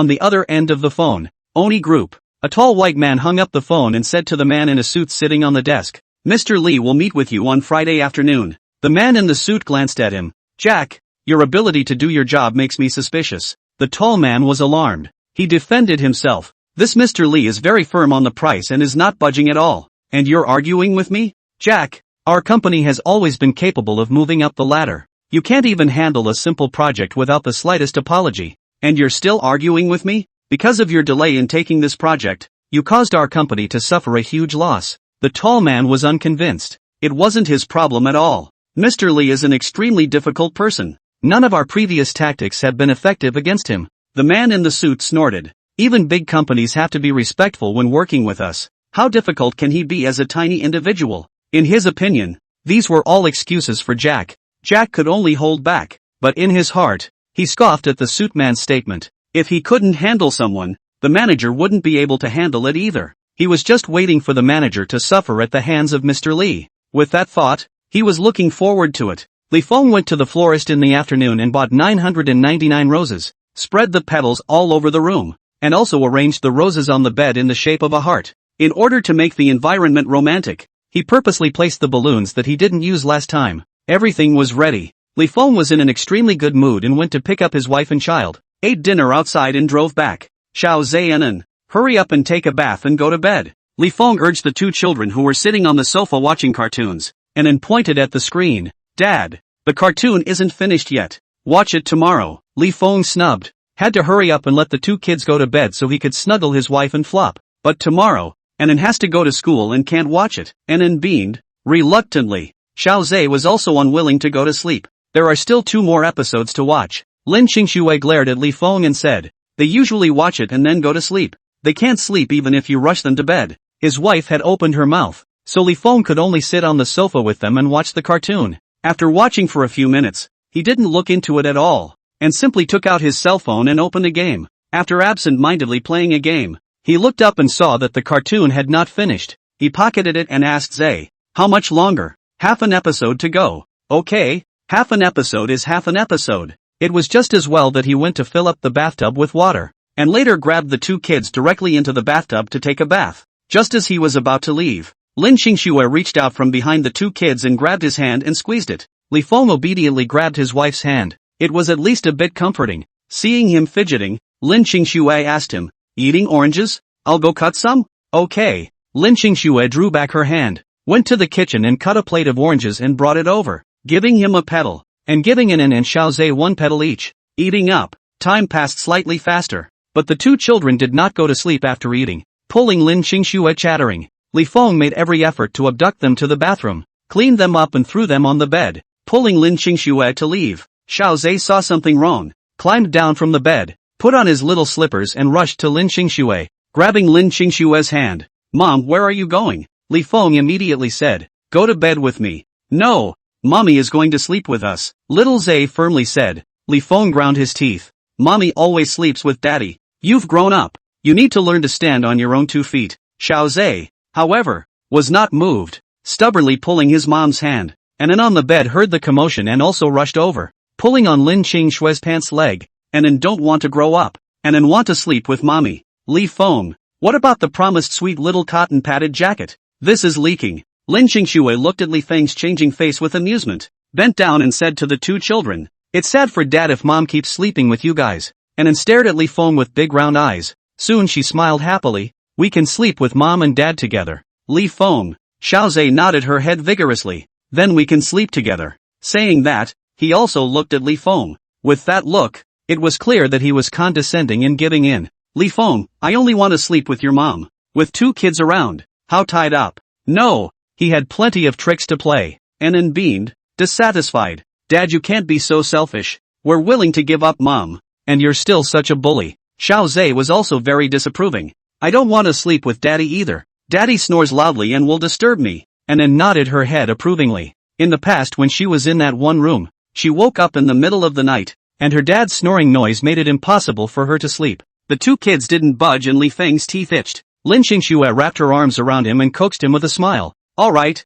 the other end of the phone. Oni Group. A tall white man hung up the phone and said to the man in a suit sitting on the desk, "Mr. Li will meet with you on Friday afternoon." The man in the suit glanced at him. "Jack, your ability to do your job makes me suspicious." The tall man was alarmed. He defended himself. "This Mr. Li is very firm on the price and is not budging at all. And you're arguing with me? Jack, our company has always been capable of moving up the ladder. You can't even handle a simple project without the slightest apology. And you're still arguing with me? Because of your delay in taking this project, you caused our company to suffer a huge loss." The tall man was unconvinced. It wasn't his problem at all. Mr. Li is an extremely difficult person. None of our previous tactics have been effective against him. The man in the suit snorted. Even big companies have to be respectful when working with us. How difficult can he be as a tiny individual? In his opinion, these were all excuses for Jack. Jack could only hold back, but in his heart, he scoffed at the suit man's statement. If he couldn't handle someone, the manager wouldn't be able to handle it either. He was just waiting for the manager to suffer at the hands of Mr. Li. With that thought, he was looking forward to it. Li Feng went to the florist in the afternoon and bought 999 roses, spread the petals all over the room, and also arranged the roses on the bed in the shape of a heart. In order to make the environment romantic, he purposely placed the balloons that he didn't use last time. Everything was ready. Li Feng was in an extremely good mood and went to pick up his wife and child, ate dinner outside and drove back. Xiao Zheyanan, hurry up and take a bath and go to bed. Li Feng urged the two children who were sitting on the sofa watching cartoons, and then pointed at the screen. "Dad, the cartoon isn't finished yet. Watch it tomorrow." Li Feng snubbed. Had to hurry up and let the two kids go to bed so he could snuggle his wife and flop. But tomorrow, Anan has to go to school and can't watch it. Anan beamed. Reluctantly. Xiao Zhe was also unwilling to go to sleep. There are still 2 more episodes to watch. Lin Qingxue glared at Li Feng and said, "They usually watch it and then go to sleep. They can't sleep even if you rush them to bed." His wife had opened her mouth, so Li Feng could only sit on the sofa with them and watch the cartoon. After watching for a few minutes, he didn't look into it at all. and simply took out his cell phone and opened a game. After absent-mindedly playing a game, he looked up and saw that the cartoon had not finished. He pocketed it and asked Zay, "How much longer?" "Half an episode to go." "Okay, half an episode is half an episode." It was just as well that he went to fill up the bathtub with water, and later grabbed the two kids directly into the bathtub to take a bath. Just as he was about to leave, Lin Qingxue reached out from behind the two kids and grabbed his hand and squeezed it. Li Feng obediently grabbed his wife's hand. It was at least a bit comforting. Seeing him fidgeting, Lin Qingxue asked him, "Eating oranges? I'll go cut some?" "Okay." Lin Qingxue drew back her hand, went to the kitchen and cut a plate of oranges and brought it over, giving him a petal, and giving Inen and Xiaozhe one petal each. Eating up, time passed slightly faster, but the two children did not go to sleep after eating, pulling Lin Qingxue chattering. Li Feng made every effort to abduct them to the bathroom, cleaned them up and threw them on the bed, pulling Lin Qingxue to leave. Xiaozhe saw something wrong, climbed down from the bed, put on his little slippers and rushed to Lin Qingxue, grabbing Lin Qingxue's hand. "Mom, where are you going?" Li Feng immediately said. "Go to bed with me." "No, Mommy is going to sleep with us," little Zay firmly said. Li Feng ground his teeth. "Mommy always sleeps with Daddy. You've grown up. You need to learn to stand on your own 2 feet. Xiaozhe, however, was not moved, stubbornly pulling his mom's hand, and then on the bed heard the commotion and also rushed over, pulling on Lin Qingxue's pants leg, and don't want to grow up, and want to sleep with Mommy. Li Feng, what about the promised sweet little cotton padded jacket? This is leaking." Lin Qingxue looked at Li Feng's changing face with amusement, bent down and said to the two children, "It's sad for Dad if Mom keeps sleeping with you guys," and then stared at Li Feng with big round eyes. Soon she smiled happily. "We can sleep with Mom and Dad together." Li Feng, Xiaozhe nodded her head vigorously. "Then we can sleep together." Saying that, he also looked at Li Feng. With that look, it was clear that he was condescending and giving in. "Li Feng, I only want to sleep with your mom. With 2 kids around, how tied up?" "No." He had plenty of tricks to play, and then beamed, dissatisfied. "Dad, you can't be so selfish. We're willing to give up Mom, and you're still such a bully." Xiaozhe was also very disapproving. "I don't want to sleep with Daddy either. Daddy snores loudly and will disturb me," and then nodded her head approvingly. In the past when she was in that one room, she woke up in the middle of the night, and her dad's snoring noise made it impossible for her to sleep. The two kids didn't budge and Li Feng's teeth itched. Lin Qingxue wrapped her arms around him and coaxed him with a smile. All right,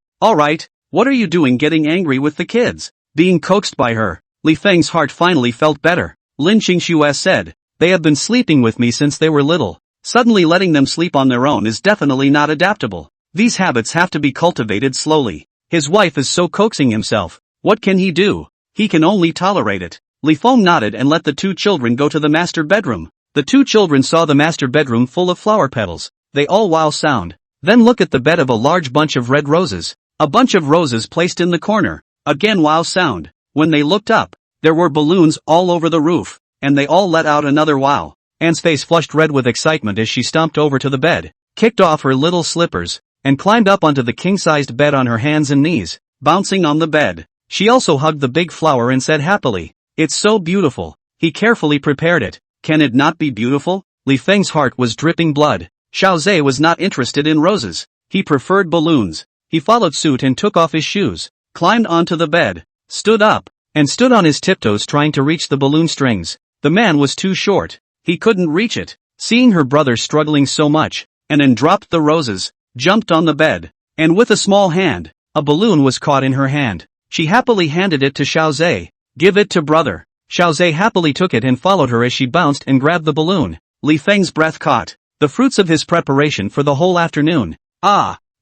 what are you doing getting angry with the kids?" Being coaxed by her, Li Feng's heart finally felt better. Lin Qingxue said, "They have been sleeping with me since they were little. Suddenly letting them sleep on their own is definitely not adaptable. These habits have to be cultivated slowly." His wife is so coaxing himself. What can he do? He can only tolerate it. Li Feng nodded and let the two children go to the master bedroom. The two children saw the master bedroom full of flower petals. They all wow sound. Then look at the bed of a large bunch of red roses. A bunch of roses placed in the corner. Again wow sound. When they looked up, there were balloons all over the roof, and they all let out another wow. Anne's face flushed red with excitement as she stomped over to the bed, kicked off her little slippers, and climbed up onto the king-sized bed on her hands and knees, bouncing on the bed. She also hugged the big flower and said happily, "It's so beautiful." He carefully prepared it. Can it not be beautiful? Li Feng's heart was dripping blood. Xiaozhe was not interested in roses. He preferred balloons. He followed suit and took off his shoes, climbed onto the bed, stood up, and stood on his tiptoes trying to reach the balloon strings. The man was too short. He couldn't reach it. Seeing her brother struggling so much, and then dropped the roses, jumped on the bed, and with a small hand, a balloon was caught in her hand. She happily handed it to Xiaozhe. "Give it to brother." Xiaozhe happily took it and followed her as she bounced and grabbed the balloon. Li Feng's breath caught. The fruits of his preparation for the whole afternoon.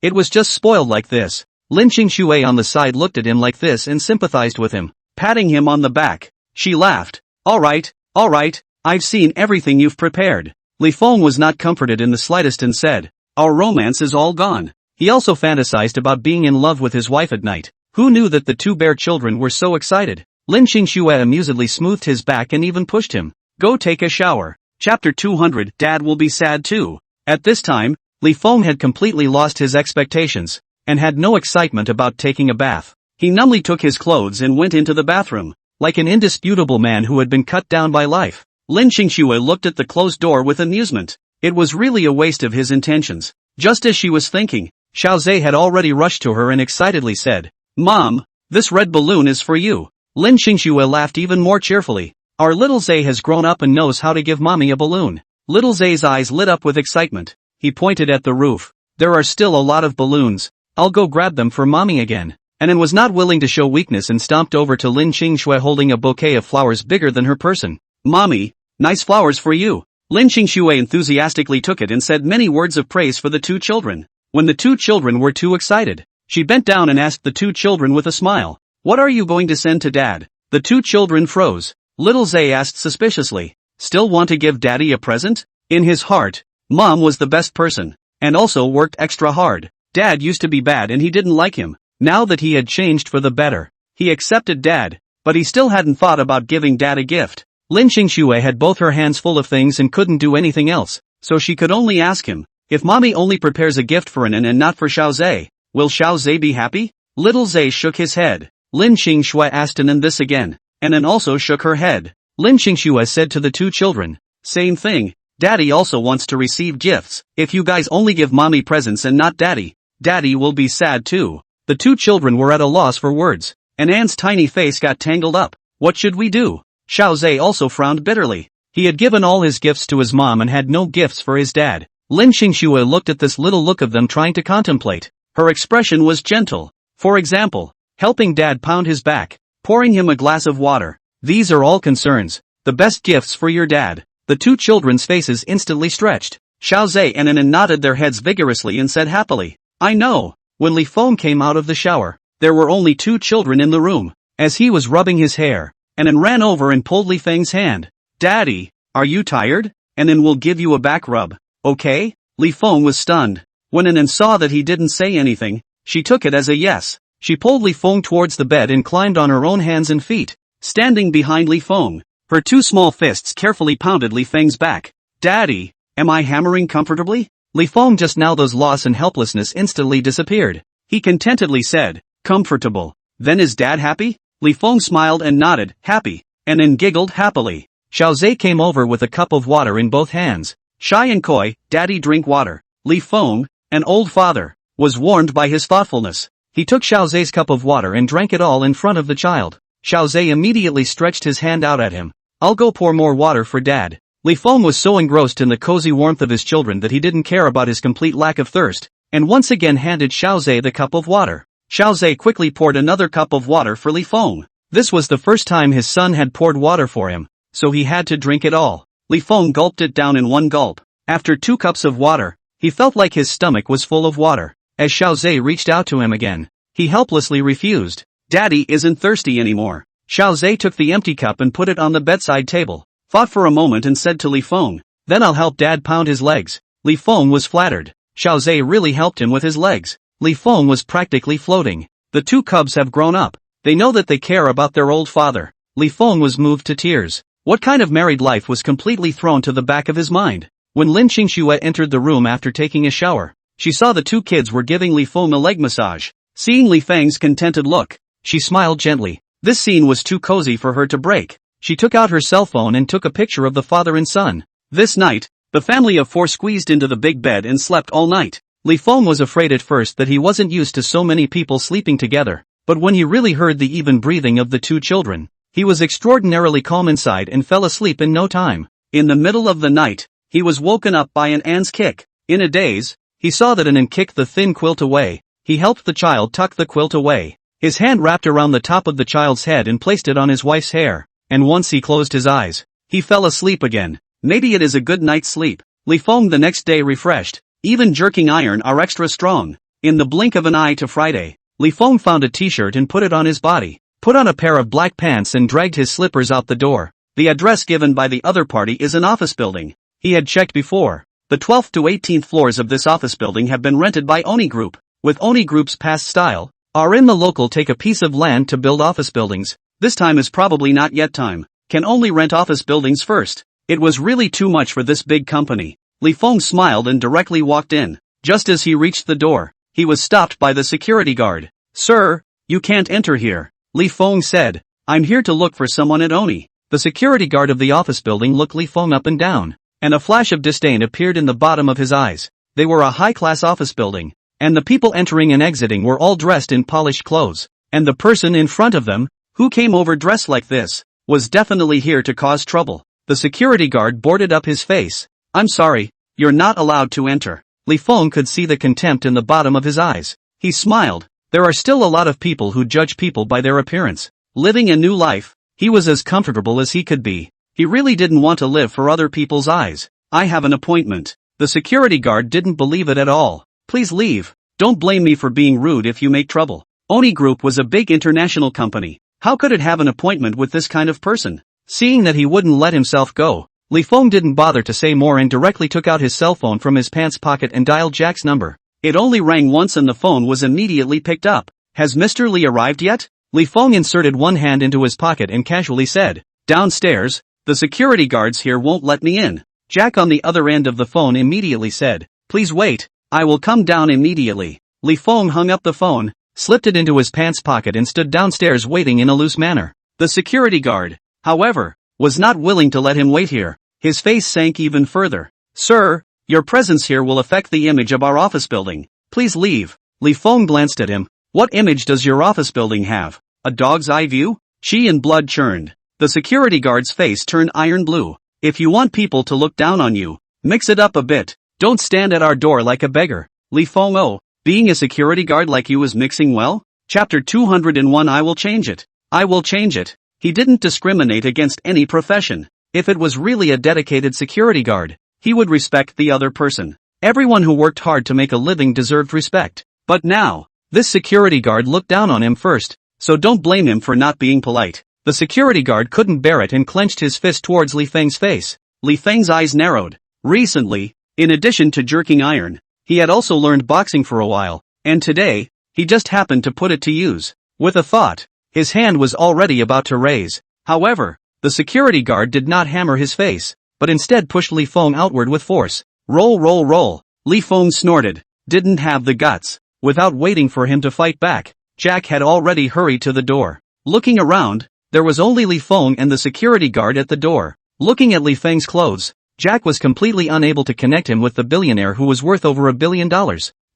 It was just spoiled like this. Lin Qingxue on the side looked at him like this and sympathized with him, patting him on the back. She laughed. All right, I've seen everything you've prepared." Li Feng was not comforted in the slightest and said, "Our romance is all gone." He also fantasized about being in love with his wife at night. Who knew that the two bear children were so excited? Lin Qingxue amusedly smoothed his back and even pushed him. "Go take a shower." Chapter 200. Dad will be sad too. At this time, Li Feng had completely lost his expectations, and had no excitement about taking a bath. He numbly took his clothes and went into the bathroom, like an indisputable man who had been cut down by life. Lin Qingxue looked at the closed door with amusement. It was really a waste of his intentions. Just as she was thinking, Xiaozhe had already rushed to her and excitedly said, "Mom, this red balloon is for you." Lin Qingxue laughed even more cheerfully. Our little Zay has grown up and knows how to give mommy a balloon. Little Zay's eyes lit up with excitement. He pointed at the roof. There are still a lot of balloons. I'll go grab them for mommy again. Anan was not willing to show weakness and stomped over to Lin Qingshui holding a bouquet of flowers bigger than her person. Mommy, nice flowers for you. Lin Qingshui enthusiastically took it and said many words of praise for the two children. When the two children were too excited, she bent down and asked the two children with a smile, "What are you going to send to Dad?" The two children froze. Little Zay asked suspiciously, "Still want to give Daddy a present?" In his heart, Mom was the best person, and also worked extra hard. Dad used to be bad and he didn't like him. Now that he had changed for the better, he accepted Dad, but he still hadn't thought about giving Dad a gift. Lin Qingshui had both her hands full of things and couldn't do anything else, so she could only ask him, "If mommy only prepares a gift for Anan and not for Xiao Zay, will Xiao Zay be happy?" Little Zay shook his head. Lin Qingshui asked Anan this again. Anan also shook her head. Lin Qingshui said to the two children, "Same thing, Daddy also wants to receive gifts. If you guys only give mommy presents and not Daddy, Daddy will be sad too." The two children were at a loss for words. Anan's tiny face got tangled up. What should we do? Xiao Zay also frowned bitterly. He had given all his gifts to his mom and had no gifts for his dad. Lin Qingshui looked at this little look of them trying to contemplate. Her expression was gentle. For example, helping Dad pound his back, pouring him a glass of water. These are all concerns. The best gifts for your dad. The two children's faces instantly stretched. Xiao Zay and Anan nodded their heads vigorously and said happily, "I know." When Li Feng came out of the shower, there were only two children in the room. As he was rubbing his hair, Anan ran over and pulled Li Feng's hand. "Daddy, are you tired? Anan will give you a back rub, okay?" Li Feng was stunned. When Anan saw that he didn't say anything, she took it as a yes. She pulled Li Feng towards the bed and climbed on her own hands and feet. Standing behind Li Feng, her two small fists carefully pounded Li Feng's back. "Daddy, am I hammering comfortably?" Li Feng just now those loss and helplessness instantly disappeared. He contentedly said, "Comfortable. Then is Dad happy?" Li Feng smiled and nodded, happy, and then giggled happily. Xiao Zay came over with a cup of water in both hands. Shy and coy, "Daddy drink water." Li Feng, an old father, was warmed by his thoughtfulness. He took Xiao Zay's cup of water and drank it all in front of the child. Xiao Zay immediately stretched his hand out at him. "I'll go pour more water for Dad." Li Feng was so engrossed in the cozy warmth of his children that he didn't care about his complete lack of thirst, and once again handed Xiao Zay the cup of water. Xiao Zay quickly poured another cup of water for Li Feng. This was the first time his son had poured water for him, so he had to drink it all. Li Feng gulped it down in one gulp. After 2 cups of water, he felt like his stomach was full of water. As Xiao Zay reached out to him again, he helplessly refused. "Daddy isn't thirsty anymore." Xiao Zay took the empty cup and put it on the bedside table, thought for a moment and said to Li Feng, "Then I'll help Dad pound his legs." Li Feng was flattered. Xiao Zay really helped him with his legs. Li Feng was practically floating. The two cubs have grown up. They know that they care about their old father. Li Feng was moved to tears. What kind of married life was completely thrown to the back of his mind? When Lin Qingshui entered the room after taking a shower, she saw the two kids were giving Li Feng a leg massage. Seeing Li Feng's contented look, she smiled gently. This scene was too cozy for her to break. She took out her cell phone and took a picture of the father and son. This night, the family of 4 squeezed into the big bed and slept all night. Li Feng was afraid at first that he wasn't used to so many people sleeping together, but when he really heard the even breathing of the two children, he was extraordinarily calm inside and fell asleep in no time. In the middle of the night, he was woken up by an An's kick. In a daze, he saw that An kicked the thin quilt away. He helped the child tuck the quilt away. His hand wrapped around the top of the child's head and placed it on his wife's hair, and once he closed his eyes, he fell asleep again. Maybe it is a good night's sleep. Li Feng the next day refreshed. Even jerking iron are extra strong. In the blink of an eye to Friday, Li Feng found a t-shirt and put it on his body, put on a pair of black pants and dragged his slippers out the door. The address given by the other party is an office building. He had checked before. The 12th to 18th floors of this office building have been rented by Oni Group. With Oni Group's past style, in the local take a piece of land to build office buildings. This time is probably not yet time. Can only rent office buildings first. It was really too much for this big company. Li Feng smiled and directly walked in. Just as he reached the door, he was stopped by the security guard. "Sir, you can't enter here," Li Feng said. "I'm here to look for someone at Oni." The security guard of the office building looked Li Feng up and down, and a flash of disdain appeared in the bottom of his eyes. They were a high-class office building, and the people entering and exiting were all dressed in polished clothes. And the person in front of them, who came over dressed like this, was definitely here to cause trouble. The security guard boarded up his face. I'm sorry, you're not allowed to enter. Li Feng could see the contempt in the bottom of his eyes. He smiled. There are still a lot of people who judge people by their appearance. Living a new life, he was as comfortable as he could be. He really didn't want to live for other people's eyes. I have an appointment. The security guard didn't believe it at all. Please leave. Don't blame me for being rude if you make trouble. Oni Group was a big international company. How could it have an appointment with this kind of person? Seeing that he wouldn't let himself go, Li Feng didn't bother to say more and directly took out his cell phone from his pants pocket and dialed Jack's number. It only rang once and the phone was immediately picked up. Has Mr. Li arrived yet? Li Feng inserted one hand into his pocket and casually said, downstairs. The security guards here won't let me in. Jack on the other end of the phone immediately said, please wait, I will come down immediately. Li Feng hung up the phone, slipped it into his pants pocket and stood downstairs waiting in a loose manner. The security guard, however, was not willing to let him wait here. His face sank even further. Sir, your presence here will affect the image of our office building. Please leave. Li Feng glanced at him. What image does your office building have? A dog's eye view? Qi and blood churned. The security guard's face turned iron blue. If you want people to look down on you, mix it up a bit. Don't stand at our door like a beggar. Li Feng, oh, being a security guard like you is mixing well? Chapter 201 I will change it. I will change it. He didn't discriminate against any profession. If it was really a dedicated security guard, he would respect the other person. Everyone who worked hard to make a living deserved respect. But now, this security guard looked down on him first, so don't blame him for not being polite. The security guard couldn't bear it and clenched his fist towards Li Feng's face. Li Feng's eyes narrowed. Recently, in addition to jerking iron, he had also learned boxing for a while, and today, he just happened to put it to use. With a thought, his hand was already about to raise. However, the security guard did not hammer his face, but instead pushed Li Feng outward with force. Roll, roll, roll. Li Feng snorted. Didn't have the guts. Without waiting for him to fight back, Jack had already hurried to the door. Looking around, there was only Li Feng and the security guard at the door. Looking at Li Feng's clothes, Jack was completely unable to connect him with the billionaire who was worth over $1 billion.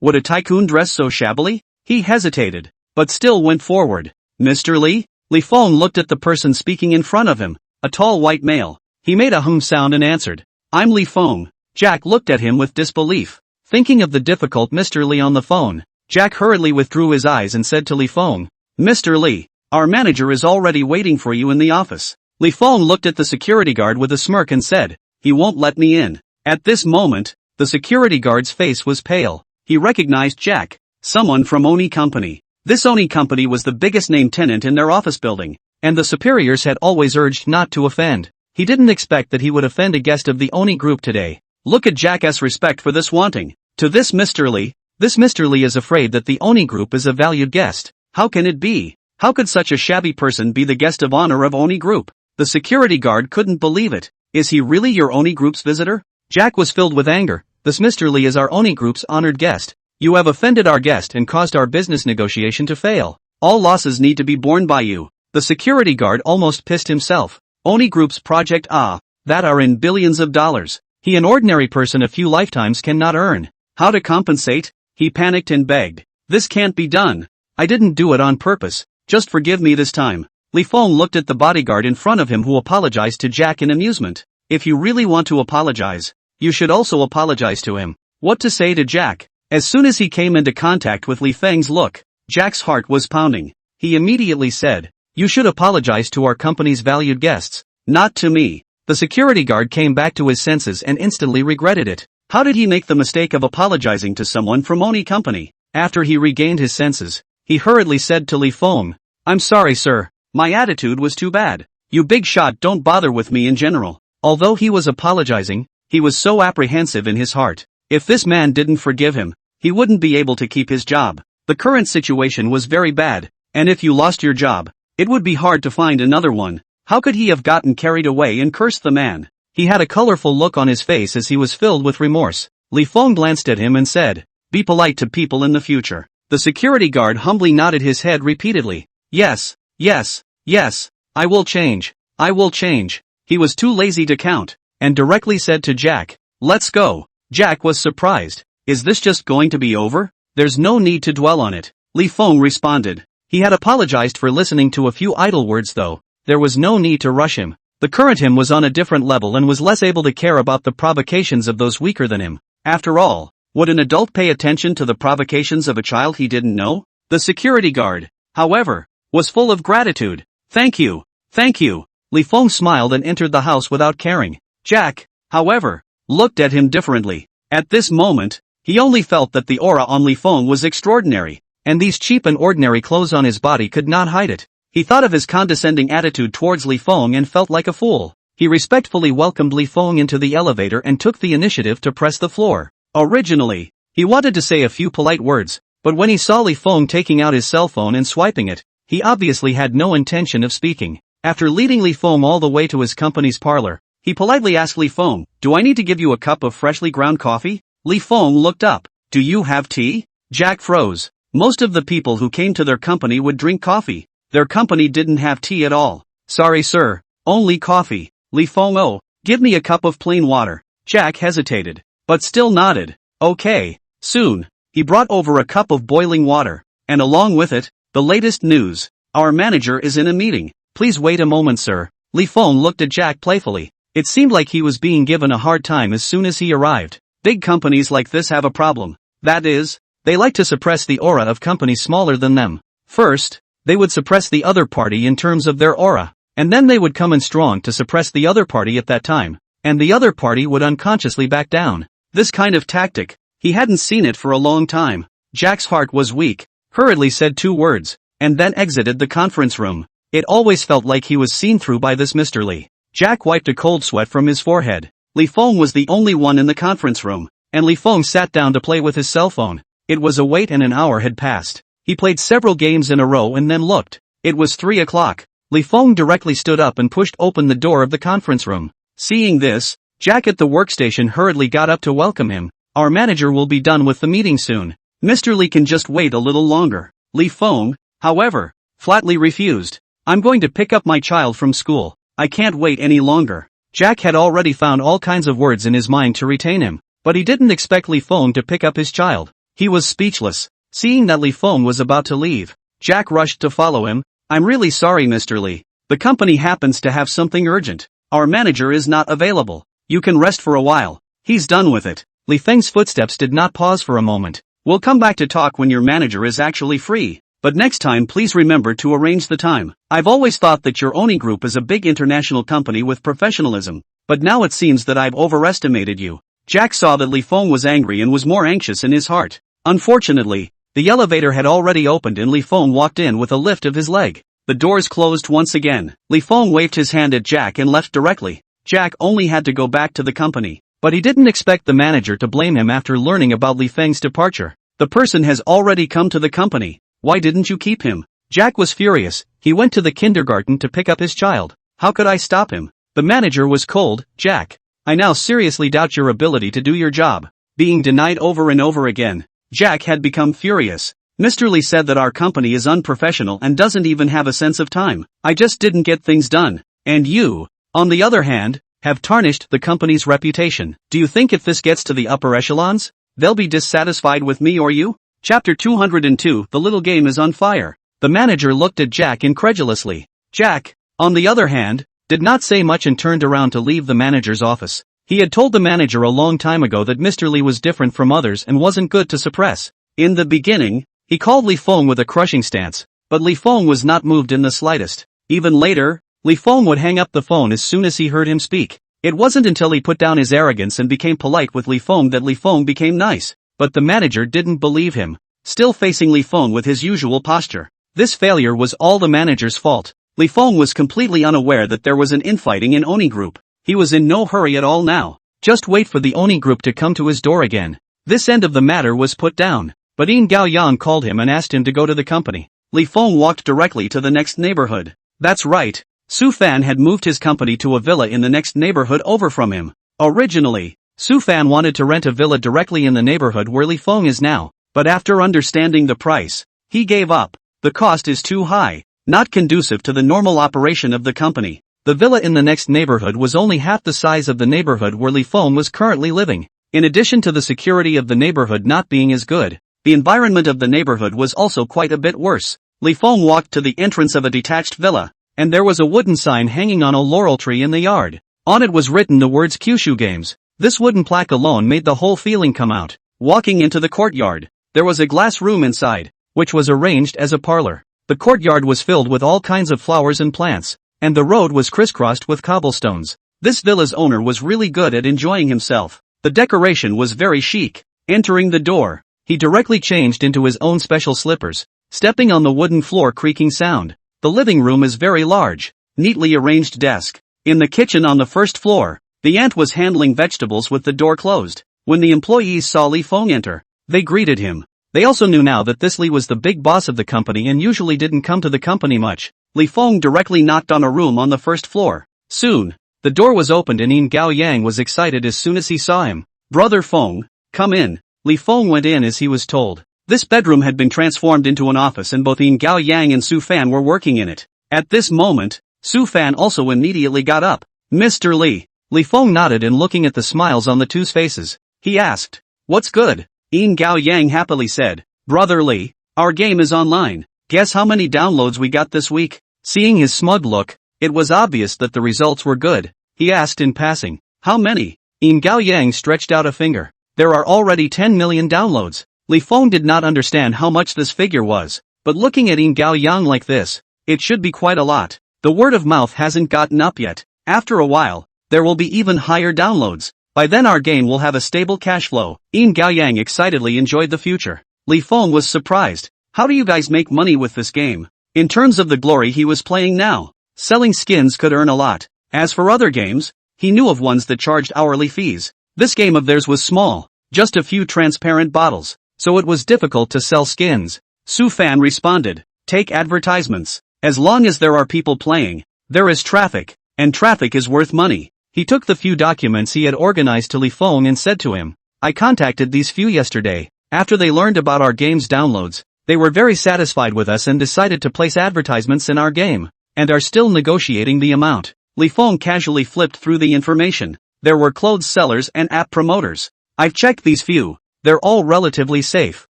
Would a tycoon dress so shabbily? He hesitated, but still went forward. Mr. Li? Li Feng looked at the person speaking in front of him, a tall white male. He made a hum sound and answered, I'm Li Feng. Jack looked at him with disbelief. Thinking of the difficult Mr. Li on the phone, Jack hurriedly withdrew his eyes and said to Li Feng, Mr. Li, our manager is already waiting for you in the office. Li Feng looked at the security guard with a smirk and said, he won't let me in. At this moment, the security guard's face was pale. He recognized Jack, someone from Oni Company. This Oni Company was the biggest name tenant in their office building, and the superiors had always urged not to offend. He didn't expect that he would offend a guest of the Oni Group today. Look at Jack's respect for this wanting. To this Mr. Lee is afraid that the Oni Group is a valued guest. How can it be? How could such a shabby person be the guest of honor of Oni Group? The security guard couldn't believe it. Is he really your Oni Group's visitor? Jack was filled with anger. This Mr. Lee is our Oni Group's honored guest. You have offended our guest and caused our business negotiation to fail. All losses need to be borne by you. The security guard almost pissed himself. Oni Group's project that are in billions of dollars. He an ordinary person a few lifetimes cannot earn. How to compensate? He panicked and begged. This can't be done. I didn't do it on purpose. Just forgive me this time. Li Feng looked at the bodyguard in front of him who apologized to Jack in amusement. If you really want to apologize, you should also apologize to him. What to say to Jack? As soon as he came into contact with Li Feng's look, Jack's heart was pounding. He immediately said, you should apologize to our company's valued guests, not to me. The security guard came back to his senses and instantly regretted it. How did he make the mistake of apologizing to someone from Oni Company? After he regained his senses, he hurriedly said to Li Feng, I'm sorry sir, my attitude was too bad. You big shot don't bother with me in general. Although he was apologizing, he was so apprehensive in his heart. If this man didn't forgive him, he wouldn't be able to keep his job. The current situation was very bad, and if you lost your job, it would be hard to find another one. How could he have gotten carried away and cursed the man? He had a colorful look on his face as he was filled with remorse. Li Feng glanced at him and said, be polite to people in the future. The security guard humbly nodded his head repeatedly. Yes, yes, yes, I will change. I will change. He was too lazy to count, and directly said to Jack, let's go. Jack was surprised. Is this just going to be over? There's no need to dwell on it. Li Feng responded. He had apologized for listening to a few idle words though. there was no need to rush him. The current him was on a different level and was less able to care about the provocations of those weaker than him. After all, would an adult pay attention to the provocations of a child he didn't know? The security guard, however, was full of gratitude. Thank you. Thank you. Li Feng smiled and entered the house without caring. Jack, however, looked at him differently. At this moment, he only felt that the aura on Li Feng was extraordinary, and these cheap and ordinary clothes on his body could not hide it. He thought of his condescending attitude towards Li Feng and felt like a fool. He respectfully welcomed Li Feng into the elevator and took the initiative to press the floor. Originally, he wanted to say a few polite words, but when he saw Li Feng taking out his cell phone and swiping it, he obviously had no intention of speaking. After leading Li Feng all the way to his company's parlor, he politely asked Li Feng, "Do I need to give you a cup of freshly ground coffee?" Li Feng looked up. "Do you have tea?" Jack froze. Most of the people who came to their company would drink coffee. Their company didn't have tea at all. "Sorry sir, only coffee." Li Feng, "Oh, give me a cup of plain water." Jack hesitated, but still nodded. "Okay." Soon, he brought over a cup of boiling water, and along with it, the latest news. "Our manager is in a meeting. Please wait a moment sir." Li Feng looked at Jack playfully. It seemed like he was being given a hard time as soon as he arrived. Big companies like this have a problem. That is, they like to suppress the aura of companies smaller than them. First, they would suppress the other party in terms of their aura, and then they would come in strong to suppress the other party at that time, and the other party would unconsciously back down. This kind of tactic, he hadn't seen it for a long time. Jack's heart was weak, hurriedly said 2 words, and then exited the conference room. It always felt like he was seen through by this Mr. Li. Jack wiped a cold sweat from his forehead. Li Feng was the only one in the conference room, and Li Feng sat down to play with his cell phone. It was a wait and an hour had passed. He played several games in a row and then looked. It was 3 o'clock. Li Feng directly stood up and pushed open the door of the conference room. Seeing this, Jack at the workstation hurriedly got up to welcome him. "Our manager will be done with the meeting soon. Mr. Li can just wait a little longer." Li Feng, however, flatly refused. "I'm going to pick up my child from school. I can't wait any longer." Jack had already found all kinds of words in his mind to retain him, but he didn't expect Li Feng to pick up his child. He was speechless. Seeing that Li Feng was about to leave, Jack rushed to follow him. "I'm really sorry Mr. Li. The company happens to have something urgent. Our manager is not available. You can rest for a while. He's done with it." Li Feng's footsteps did not pause for a moment. "We'll come back to talk when your manager is actually free. But next time please remember to arrange the time. I've always thought that your Oni Group is a big international company with professionalism, but now it seems that I've overestimated you." Jack saw that Li Feng was angry and was more anxious in his heart. Unfortunately, the elevator had already opened and Li Feng walked in with a lift of his leg. The doors closed once again. Li Feng waved his hand at Jack and left directly. Jack only had to go back to the company, but he didn't expect the manager to blame him after learning about Li Feng's departure. "The person has already come to the company. Why didn't you keep him?" Jack was furious. He went to the kindergarten to pick up his child. "How could I stop him?" The manager was cold. "Jack, I now seriously doubt your ability to do your job." Being denied over and over again, Jack had become furious. "Mr. Li said that our company is unprofessional and doesn't even have a sense of time. I just didn't get things done. And you, on the other hand, have tarnished the company's reputation. Do you think if this gets to the upper echelons, they'll be dissatisfied with me or you?" Chapter 202 The Little Game is on Fire. The manager looked at Jack incredulously. Jack, on the other hand, did not say much and turned around to leave the manager's office. He had told the manager a long time ago that Mr. Li was different from others and wasn't good to suppress. In the beginning, he called Li Feng with a crushing stance, but Li Feng was not moved in the slightest. Even later, Li Feng would hang up the phone as soon as he heard him speak. It wasn't until he put down his arrogance and became polite with Li Feng that Li Feng became nice. But the manager didn't believe him, still facing Li Feng with his usual posture. This failure was all the manager's fault. Li Feng was completely unaware that there was an infighting in Oni Group. He was in no hurry at all now. Just wait for the Oni Group to come to his door again. This end of the matter was put down, but Yin Gaoyang called him and asked him to go to the company. Li Feng walked directly to the next neighborhood. That's right. Su Fan had moved his company to a villa in the next neighborhood over from him. Originally, Su Fan wanted to rent a villa directly in the neighborhood where Li Feng is now, but after understanding the price, he gave up. The cost is too high, not conducive to the normal operation of the company. The villa in the next neighborhood was only half the size of the neighborhood where Li Feng was currently living. In addition to the security of the neighborhood not being as good, the environment of the neighborhood was also quite a bit worse. Li Feng walked to the entrance of a detached villa. and there was a wooden sign hanging on a laurel tree in the yard. On it was written the words Kyushu Games. This wooden plaque alone made the whole feeling come out. Walking into the courtyard, there was a glass room inside, which was arranged as a parlor. The courtyard was filled with all kinds of flowers and plants, and the road was crisscrossed with cobblestones. This villa's owner was really good at enjoying himself. The decoration was very chic. Entering the door, he directly changed into his own special slippers, stepping on the wooden floor creaking sound. The living room is very large, neatly arranged desk. In the kitchen on the first floor, the aunt was handling vegetables with the door closed. When the employees saw Li Feng enter, they greeted him. They also knew now that this Li was the big boss of the company and usually didn't come to the company much. Li Feng directly knocked on a room on the first floor. Soon, the door was opened and Yin Gao Yang was excited as soon as he saw him. "Brother Feng, come in." Li Feng went in as he was told. This bedroom had been transformed into an office and both Yin Gao Yang and Su Fan were working in it. At this moment, Su Fan also immediately got up. "Mr. Li." Li Feng nodded and looking at the smiles on the two's faces, he asked, "What's good?" Yin Gao Yang happily said, "Brother Li, our game is online. Guess how many downloads we got this week?" Seeing his smug look, it was obvious that the results were good. He asked in passing, "How many?" Yin Gao Yang stretched out a finger. "There are already 10 million downloads." Li Feng did not understand how much this figure was, but looking at Yin Gao Yang like this, it should be quite a lot. The word of mouth hasn't gotten up yet. After a while, there will be even higher downloads. By then our game will have a stable cash flow. Yin Gao Yang excitedly enjoyed the future. Li Feng was surprised. "How do you guys make money with this game?" In terms of the glory he was playing now, selling skins could earn a lot. As for other games, he knew of ones that charged hourly fees. This game of theirs was small, just a few transparent bottles, so it was difficult to sell skins. Su Fan responded, "Take advertisements. As long as there are people playing, there is traffic, and traffic is worth money." He took the few documents he had organized to Li Feng and said to him, "I contacted these few yesterday. After they learned about our game's downloads, they were very satisfied with us and decided to place advertisements in our game, and are still negotiating the amount." Li Feng casually flipped through the information. There were clothes sellers and app promoters. "I've checked these few. They're all relatively safe.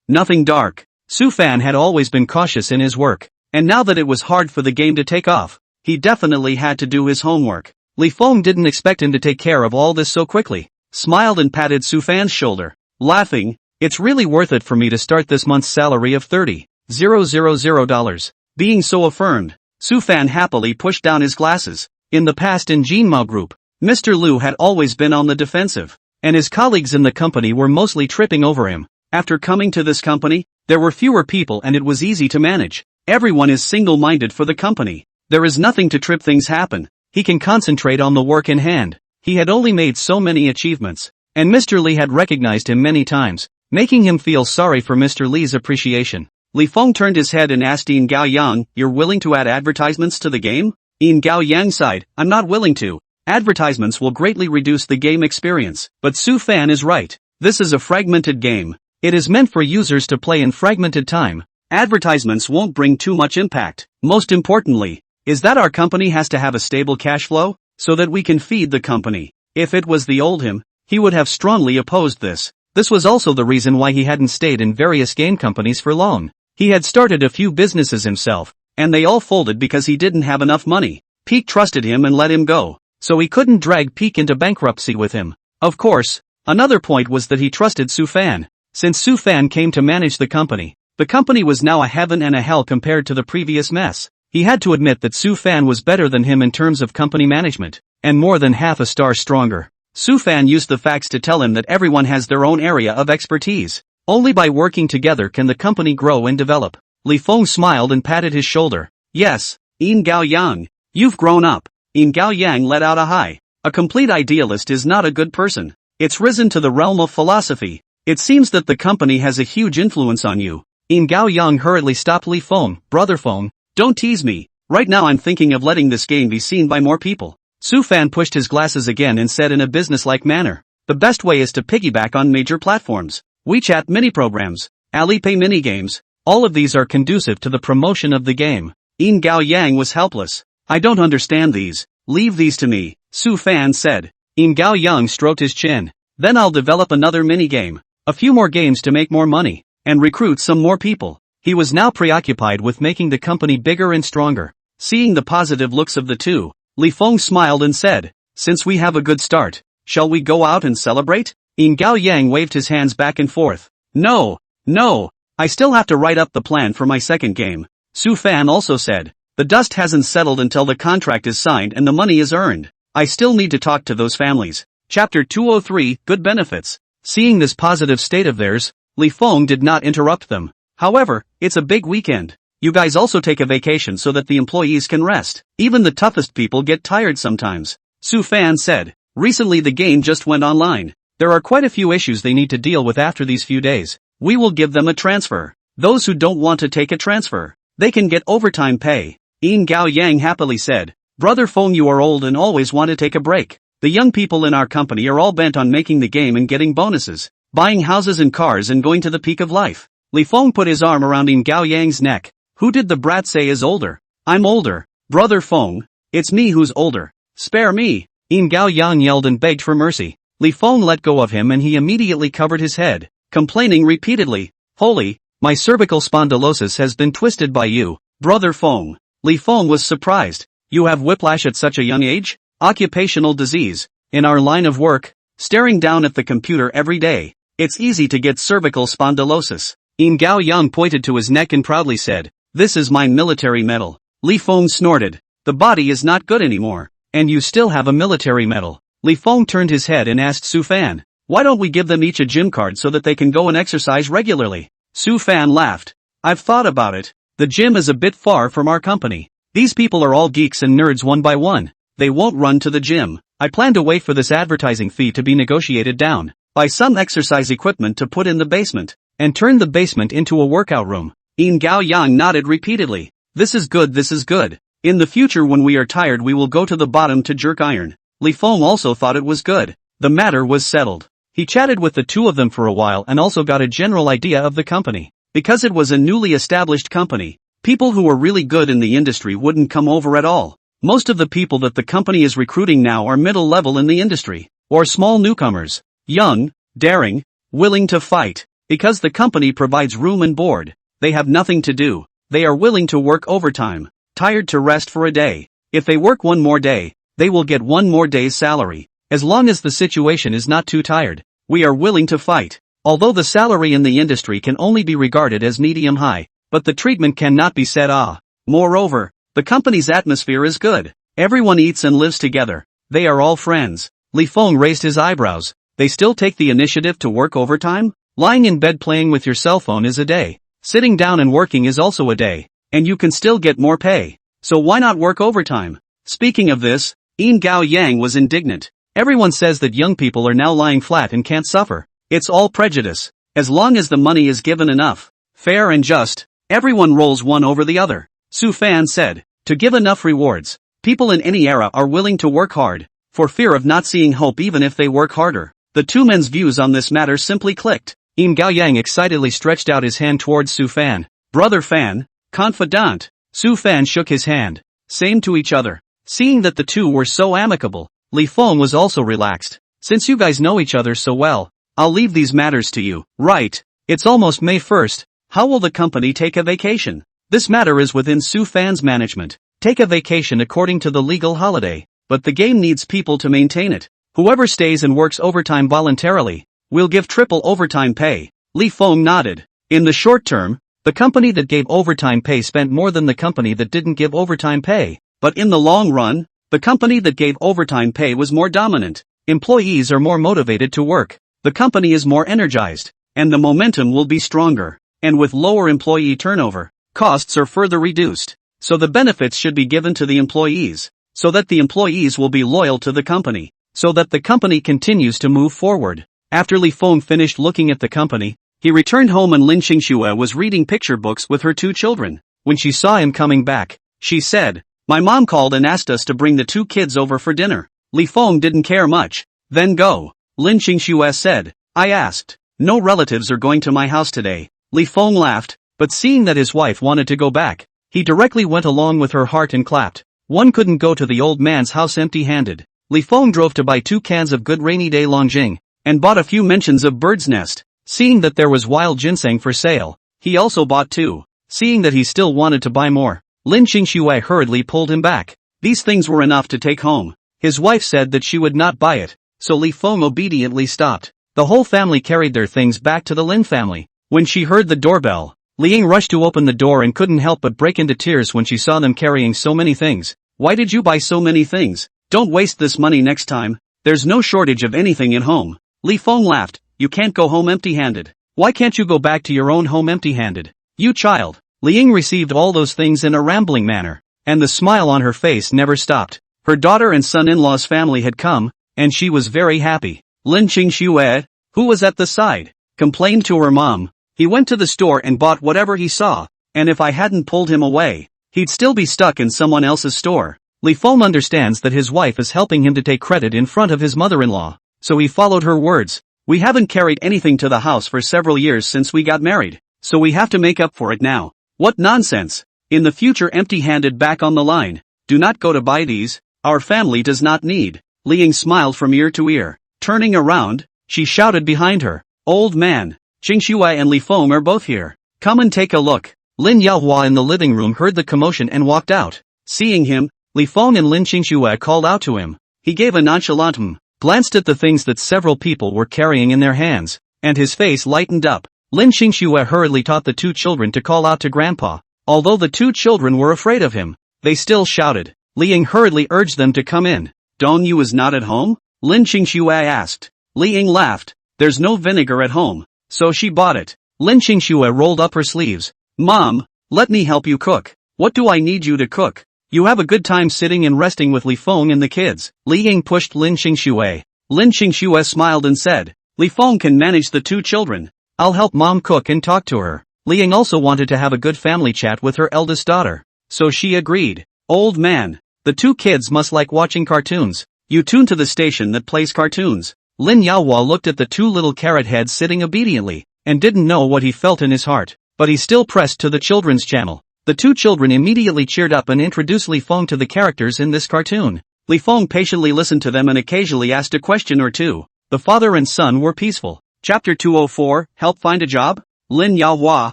Nothing dark." Su Fan had always been cautious in his work, and now that it was hard for the game to take off, he definitely had to do his homework. Li Feng didn't expect him to take care of all this so quickly, smiled and patted Su Fan's shoulder, laughing, "It's really worth it for me to start this month's salary of $30,000. Being so affirmed, Su Fan happily pushed down his glasses. In the past in Jinmao Group, Mr. Liu had always been on the defensive, and his colleagues in the company were mostly tripping over him. After coming to this company, there were fewer people and it was easy to manage. Everyone is single-minded for the company. There is nothing to trip things happen. He can concentrate on the work in hand. He had only made so many achievements, and Mr. Li had recognized him many times, making him feel sorry for Mr. Li's appreciation. Li Feng turned his head and asked Yin Gao Yang, "You're willing to add advertisements to the game?" Yin Gao Yang sighed, "I'm not willing to. Advertisements will greatly reduce the game experience." But Su Fan is right. This is a fragmented game. It is meant for users to play in fragmented time. Advertisements won't bring too much impact. Most importantly, is that our company has to have a stable cash flow, so that we can feed the company. If it was the old him, he would have strongly opposed this. This was also the reason why he hadn't stayed in various game companies for long. He had started a few businesses himself, and they all folded because he didn't have enough money. Peak trusted him and let him go, so he couldn't drag Peak into bankruptcy with him. Of course, another point was that he trusted Su Fan. Since Su Fan came to manage the company was now a heaven and a hell compared to the previous mess. He had to admit that Su Fan was better than him in terms of company management, and more than half a star stronger. Su Fan used the facts to tell him that everyone has their own area of expertise. Only by working together can the company grow and develop. Li Feng smiled and patted his shoulder. "Yes, Yin Gao Yang, you've grown up." Yin Gao Yang let out a sigh. A complete idealist is not a good person. It's risen to the realm of philosophy. It seems that the company has a huge influence on you. Yin Gao Yang hurriedly stopped Li Feng. "Brother Feng, don't tease me. Right now I'm thinking of letting this game be seen by more people." Su Fan pushed his glasses again and said in a businesslike manner, "The best way is to piggyback on major platforms. WeChat mini-programs, Alipay mini-games, all of these are conducive to the promotion of the game." Yin Gao Yang was helpless. "I don't understand these. Leave these to me," Su Fan said. Yin Gao Yang stroked his chin. "Then I'll develop another mini-game, a few more games to make more money, and recruit some more people." He was now preoccupied with making the company bigger and stronger. Seeing the positive looks of the two, Li Feng smiled and said, "Since we have a good start, shall we go out and celebrate?" Yin Gao Yang waved his hands back and forth. "No, no, I still have to write up the plan for my second game," Su Fan also said. "The dust hasn't settled until the contract is signed and the money is earned. I still need to talk to those families." Chapter 203, Good Benefits. Seeing this positive state of theirs, Li Feng did not interrupt them. "However, it's a big weekend. You guys also take a vacation so that the employees can rest. Even the toughest people get tired sometimes," Su Fan said. "Recently the game just went online. There are quite a few issues they need to deal with after these few days. We will give them a transfer. Those who don't want to take a transfer, they can get overtime pay." Yin Gao Yang happily said, "Brother Feng, you are old and always want to take a break. The young people in our company are all bent on making the game and getting bonuses, buying houses and cars and going to the peak of life." Li Feng put his arm around Yin Gao Yang's neck. "Who did the brat say is older? I'm older, Brother Feng. It's me who's older. Spare me." Yin Gao Yang yelled and begged for mercy. Li Feng let go of him and he immediately covered his head, complaining repeatedly, "Holy, my cervical spondylosis has been twisted by you, Brother Feng." Li Feng was surprised. "You have whiplash at such a young age? Occupational disease. In our line of work, staring down at the computer every day, it's easy to get cervical spondylosis." Yin Gao Yang pointed to his neck and proudly said, "This is my military medal." Li Feng snorted. "The body is not good anymore, and you still have a military medal." Li Feng turned his head and asked Su Fan, "Why don't we give them each a gym card so that they can go and exercise regularly?" Su Fan laughed. "I've thought about it. The gym is a bit far from our company. These people are all geeks and nerds one by one. They won't run to the gym. I plan to wait for this advertising fee to be negotiated down, buy some exercise equipment to put in the basement, and turn the basement into a workout room." Yin Gao Yang nodded repeatedly. This is good. In the future when we are tired we will go to the bottom to jerk iron." Li Feng also thought it was good. The matter was settled. He chatted with the two of them for a while and also got a general idea of the company. Because it was a newly established company, people who were really good in the industry wouldn't come over at all. Most of the people that the company is recruiting now are middle level in the industry, or small newcomers, young, daring, willing to fight. Because the company provides room and board, they have nothing to do. They are willing to work overtime, tired to rest for a day. If they work one more day, they will get one more day's salary. As long as the situation is not too tired, we are willing to fight. Although the salary in the industry can only be regarded as medium high, but the treatment cannot be said ah. Moreover, the company's atmosphere is good. Everyone eats and lives together. They are all friends. Li Feng raised his eyebrows. They still take the initiative to work overtime? Lying in bed playing with your cell phone is a day. Sitting down and working is also a day. And you can still get more pay. So why not work overtime? Speaking of this, Yin Gao Yang was indignant. Everyone says that young people are now lying flat and can't suffer. It's all prejudice. As long as the money is given enough, fair and just, everyone rolls one over the other. Su Fan said, to give enough rewards, people in any era are willing to work hard, for fear of not seeing hope even if they work harder. The two men's views on this matter simply clicked. Yin Gao Yang excitedly stretched out his hand towards Su Fan. Brother Fan, confidant. Su Fan shook his hand. Same to each other. Seeing that the two were so amicable, Li Feng was also relaxed. Since you guys know each other so well, I'll leave these matters to you. Right. It's almost May 1st. How will the company take a vacation? This matter is within Su Fan's management. Take a vacation according to the legal holiday, but the game needs people to maintain it. Whoever stays and works overtime voluntarily, will give triple overtime pay. Li Feng nodded. In the short term, the company that gave overtime pay spent more than the company that didn't give overtime pay. But in the long run, the company that gave overtime pay was more dominant. Employees are more motivated to work. The company is more energized, and the momentum will be stronger. And with lower employee turnover, costs are further reduced. So the benefits should be given to the employees, so that the employees will be loyal to the company, so that the company continues to move forward. After Li Feng finished looking at the company, he returned home and Lin Xingxue was reading picture books with her two children. When she saw him coming back, she said, "My mom called and asked us to bring the two kids over for dinner." Li Feng didn't care much. "Then go," Lin Xingxue said. "I asked. No relatives are going to my house today." Li Feng laughed, but seeing that his wife wanted to go back, he directly went along with her heart and clapped. One couldn't go to the old man's house empty-handed. Li Feng drove to buy 2 cans of good rainy day Longjing, and bought a few mentions of bird's nest. Seeing that there was wild ginseng for sale, he also bought 2. Seeing that he still wanted to buy more, Lin Qingxue hurriedly pulled him back. These things were enough to take home. His wife said that she would not buy it, so Li Feng obediently stopped. The whole family carried their things back to the Lin family. When she heard the doorbell, Li Ying rushed to open the door and couldn't help but break into tears when she saw them carrying so many things. Why did you buy so many things? Don't waste this money next time. There's no shortage of anything at home. Li Feng laughed. You can't go home empty-handed. Why can't you go back to your own home empty-handed? You child. Li Ying received all those things in a rambling manner, and the smile on her face never stopped. Her daughter and son-in-law's family had come, and she was very happy. Lin Qingxue, who was at the side, complained to her mom. He went to the store and bought whatever he saw, and if I hadn't pulled him away, he'd still be stuck in someone else's store. Li Feng understands that his wife is helping him to take credit in front of his mother-in-law, so he followed her words. We haven't carried anything to the house for several years since we got married, so we have to make up for it now. What nonsense! In the future empty-handed back on the line. Do not go to buy these, our family does not need. Li Ying smiled from ear to ear. Turning around, she shouted behind her. Old man, Qingxue and Li Feng are both here. Come and take a look. Lin Yaohua in the living room heard the commotion and walked out. Seeing him, Li Feng and Lin Qingxue called out to him. He gave a nonchalant glanced at the things that several people were carrying in their hands, and his face lightened up. Lin Qingxue hurriedly taught the two children to call out to Grandpa. Although the two children were afraid of him, they still shouted. Li Ying hurriedly urged them to come in. Dong Yu is not at home? Lin Qingxue asked. Li Ying laughed. There's no vinegar at home, so she bought it. Lin Qingxue rolled up her sleeves. Mom, let me help you cook. What do I need you to cook? You have a good time sitting and resting with Li Feng and the kids. Li Ying pushed Lin Qingxue. Lin Qingxue smiled and said, Li Feng can manage the two children. I'll help mom cook and talk to her. Li Ying also wanted to have a good family chat with her eldest daughter, so she agreed. Old man, the two kids must like watching cartoons. You tune to the station that plays cartoons. Lin Yaohua looked at the two little carrot heads sitting obediently, and didn't know what he felt in his heart, but he still pressed to the children's channel. The two children immediately cheered up and introduced Li Feng to the characters in this cartoon. Li Feng patiently listened to them and occasionally asked a question or two. The father and son were peaceful. Chapter 204, Help Find a Job? Lin Yaohua,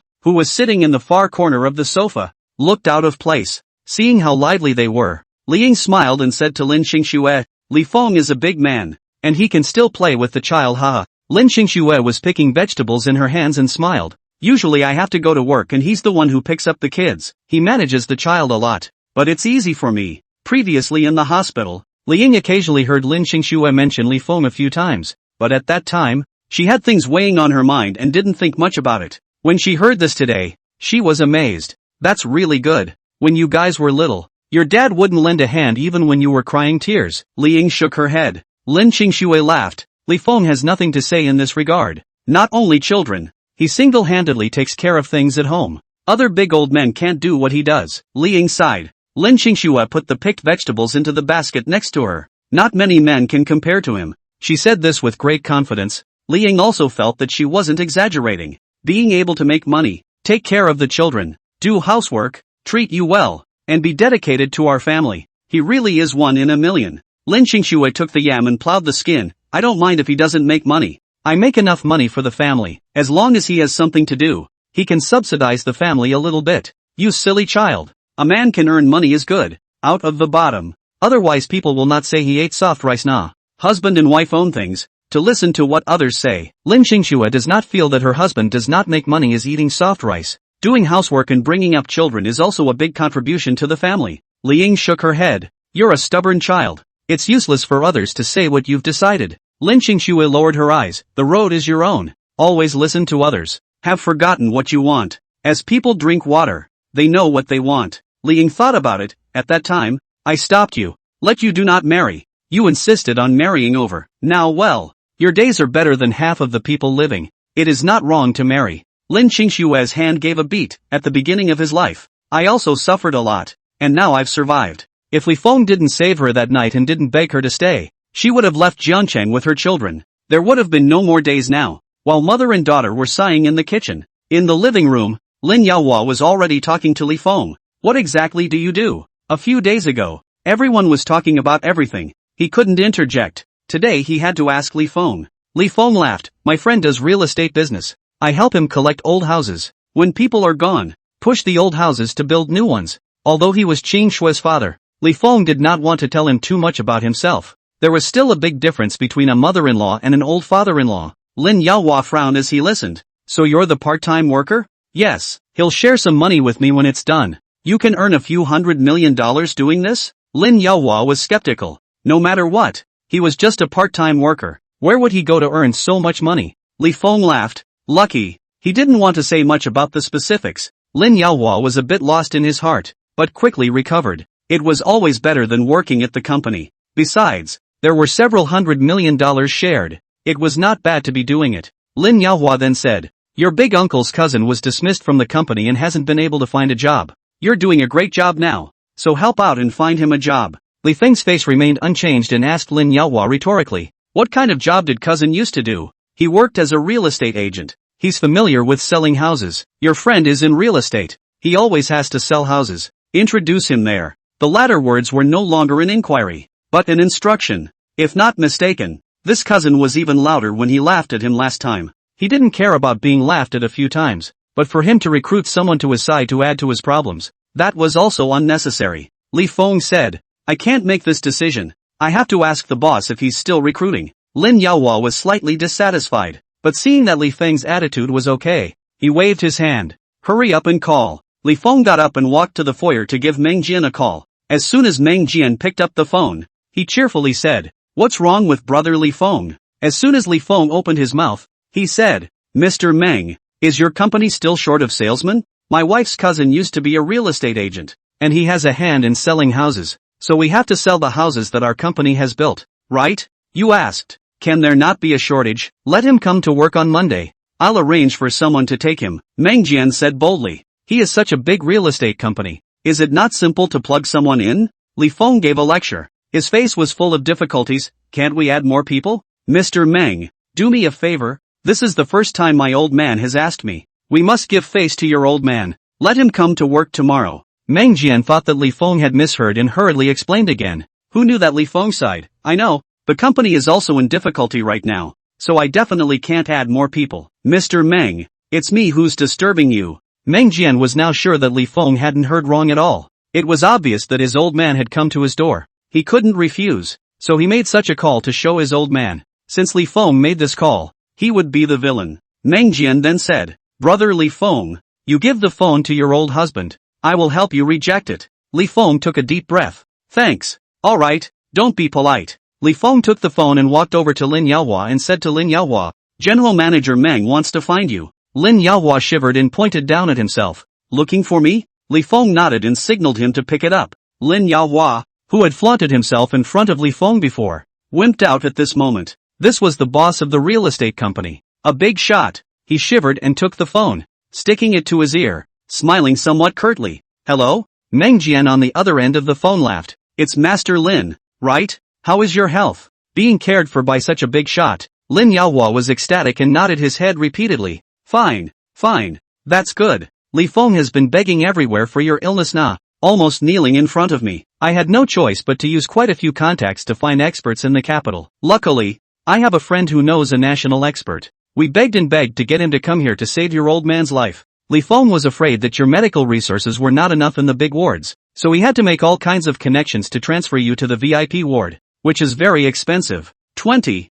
who was sitting in the far corner of the sofa, looked out of place. Seeing how lively they were, Li Ying smiled and said to Lin Qingxue, Li Feng is a big man, and he can still play with the child haha. Lin Qingxue was picking vegetables in her hands and smiled. Usually I have to go to work and he's the one who picks up the kids. He manages the child a lot, but it's easy for me. Previously in the hospital, Li Ying occasionally heard Lin Qingxue mention Li Feng a few times, but at that time, she had things weighing on her mind and didn't think much about it. When she heard this today, she was amazed. That's really good. When you guys were little, your dad wouldn't lend a hand even when you were crying tears. Li Ying shook her head. Lin Qingxue laughed. Li Feng has nothing to say in this regard. Not only children, he single-handedly takes care of things at home. Other big old men can't do what he does. Li Ying sighed. Lin Qingxue put the picked vegetables into the basket next to her. Not many men can compare to him. She said this with great confidence. Li Ying also felt that she wasn't exaggerating. Being able to make money, take care of the children, do housework, treat you well, and be dedicated to our family. He really is one in a million. Lin Qingxue took the yam and plowed the skin. I don't mind if he doesn't make money. I make enough money for the family. As long as he has something to do, he can subsidize the family a little bit. You silly child. A man can earn money is good, out of the bottom. Otherwise people will not say he ate soft rice nah. Husband and wife own things, to listen to what others say. Lin Qingxue does not feel that her husband does not make money as eating soft rice. Doing housework and bringing up children is also a big contribution to the family. Li Ying shook her head. You're a stubborn child. It's useless for others to say what you've decided. Lin Qingxue lowered her eyes. The road is your own. Always listen to others. Have forgotten what you want. As people drink water, they know what they want. Li Ying thought about it. At that time, I stopped you. Let you do not marry. You insisted on marrying over. Now well, your days are better than half of the people living. It is not wrong to marry. Lin Qingxue's hand gave a beat. At the beginning of his life, I also suffered a lot, and now I've survived. If Li Feng didn't save her that night and didn't beg her to stay, she would have left Jiancheng with her children. There would have been no more days now. While mother and daughter were sighing in the kitchen, in the living room, Lin Yaohua was already talking to Li Feng. What exactly do you do? A few days ago, everyone was talking about everything. He couldn't interject. Today he had to ask Li Feng. Li Feng laughed. My friend does real estate business. I help him collect old houses. When people are gone, push the old houses to build new ones. Although he was Qin Shui's father, Li Feng did not want to tell him too much about himself. There was still a big difference between a mother-in-law and an old father-in-law. Lin Yaohua frowned as he listened. So you're the part-time worker? Yes. He'll share some money with me when it's done. You can earn a few $100 million doing this? Lin Yaohua was skeptical. No matter what, he was just a part-time worker. Where would he go to earn so much money? Li Feng laughed. Lucky. He didn't want to say much about the specifics. Lin Yaohua was a bit lost in his heart, but quickly recovered. It was always better than working at the company. Besides, there were several $100 million shared. It was not bad to be doing it. Lin Yaohua then said, your big uncle's cousin was dismissed from the company and hasn't been able to find a job. You're doing a great job now, so help out and find him a job. Li Feng's face remained unchanged and asked Lin Yaohua rhetorically, what kind of job did cousin used to do? He worked as a real estate agent. He's familiar with selling houses. Your friend is in real estate. He always has to sell houses. Introduce him there. The latter words were no longer an inquiry, but an instruction. If not mistaken, this cousin was even louder when he laughed at him last time. He didn't care about being laughed at a few times, but for him to recruit someone to his side to add to his problems, that was also unnecessary. Li Feng said, I can't make this decision. I have to ask the boss if he's still recruiting. Lin Yaohua was slightly dissatisfied, but seeing that Li Feng's attitude was okay, he waved his hand. Hurry up and call. Li Feng got up and walked to the foyer to give Meng Jian a call. As soon as Meng Jian picked up the phone, he cheerfully said, what's wrong with brother Li Feng? As soon as Li Feng opened his mouth, he said, Mr. Meng, is your company still short of salesmen? My wife's cousin used to be a real estate agent, and he has a hand in selling houses, so we have to sell the houses that our company has built, right? You asked, can there not be a shortage? Let him come to work on Monday. I'll arrange for someone to take him, Meng Jian said boldly. He is such a big real estate company. Is it not simple to plug someone in? Li Feng gave a lecture. His face was full of difficulties. Can't we add more people? Mr. Meng, do me a favor. This is the first time my old man has asked me. We must give face to your old man. Let him come to work tomorrow. Meng Jian thought that Li Feng had misheard and hurriedly explained again. Who knew that Li Feng sighed? I know, the company is also in difficulty right now, so I definitely can't add more people. Mr. Meng, it's me who's disturbing you. Meng Jian was now sure that Li Feng hadn't heard wrong at all. It was obvious that his old man had come to his door. He couldn't refuse, so he made such a call to show his old man. Since Li Feng made this call, he would be the villain. Meng Jian then said, Brother Li Feng, you give the phone to your old husband. I will help you reject it. Li Feng took a deep breath. Thanks. Alright, don't be polite. Li Feng took the phone and walked over to Lin Yaohua and said to Lin Yaohua, General Manager Meng wants to find you. Lin Yaohua shivered and pointed down at himself. Looking for me? Li Feng nodded and signaled him to pick it up. Lin Yaohua, who had flaunted himself in front of Li Feng before, wimped out at this moment. This was the boss of the real estate company. A big shot. He shivered and took the phone, sticking it to his ear, smiling somewhat curtly. Hello? Meng Jian on the other end of the phone laughed. It's Master Lin, right? How is your health? Being cared for by such a big shot. Lin Yaohua was ecstatic and nodded his head repeatedly. Fine, fine. That's good. Li Feng has been begging everywhere for your illness now, almost kneeling in front of me. I had no choice but to use quite a few contacts to find experts in the capital. Luckily, I have a friend who knows a national expert. We begged and begged to get him to come here to save your old man's life. Li Feng was afraid that your medical resources were not enough in the big wards, so he had to make all kinds of connections to transfer you to the VIP ward, which is very expensive. $20,000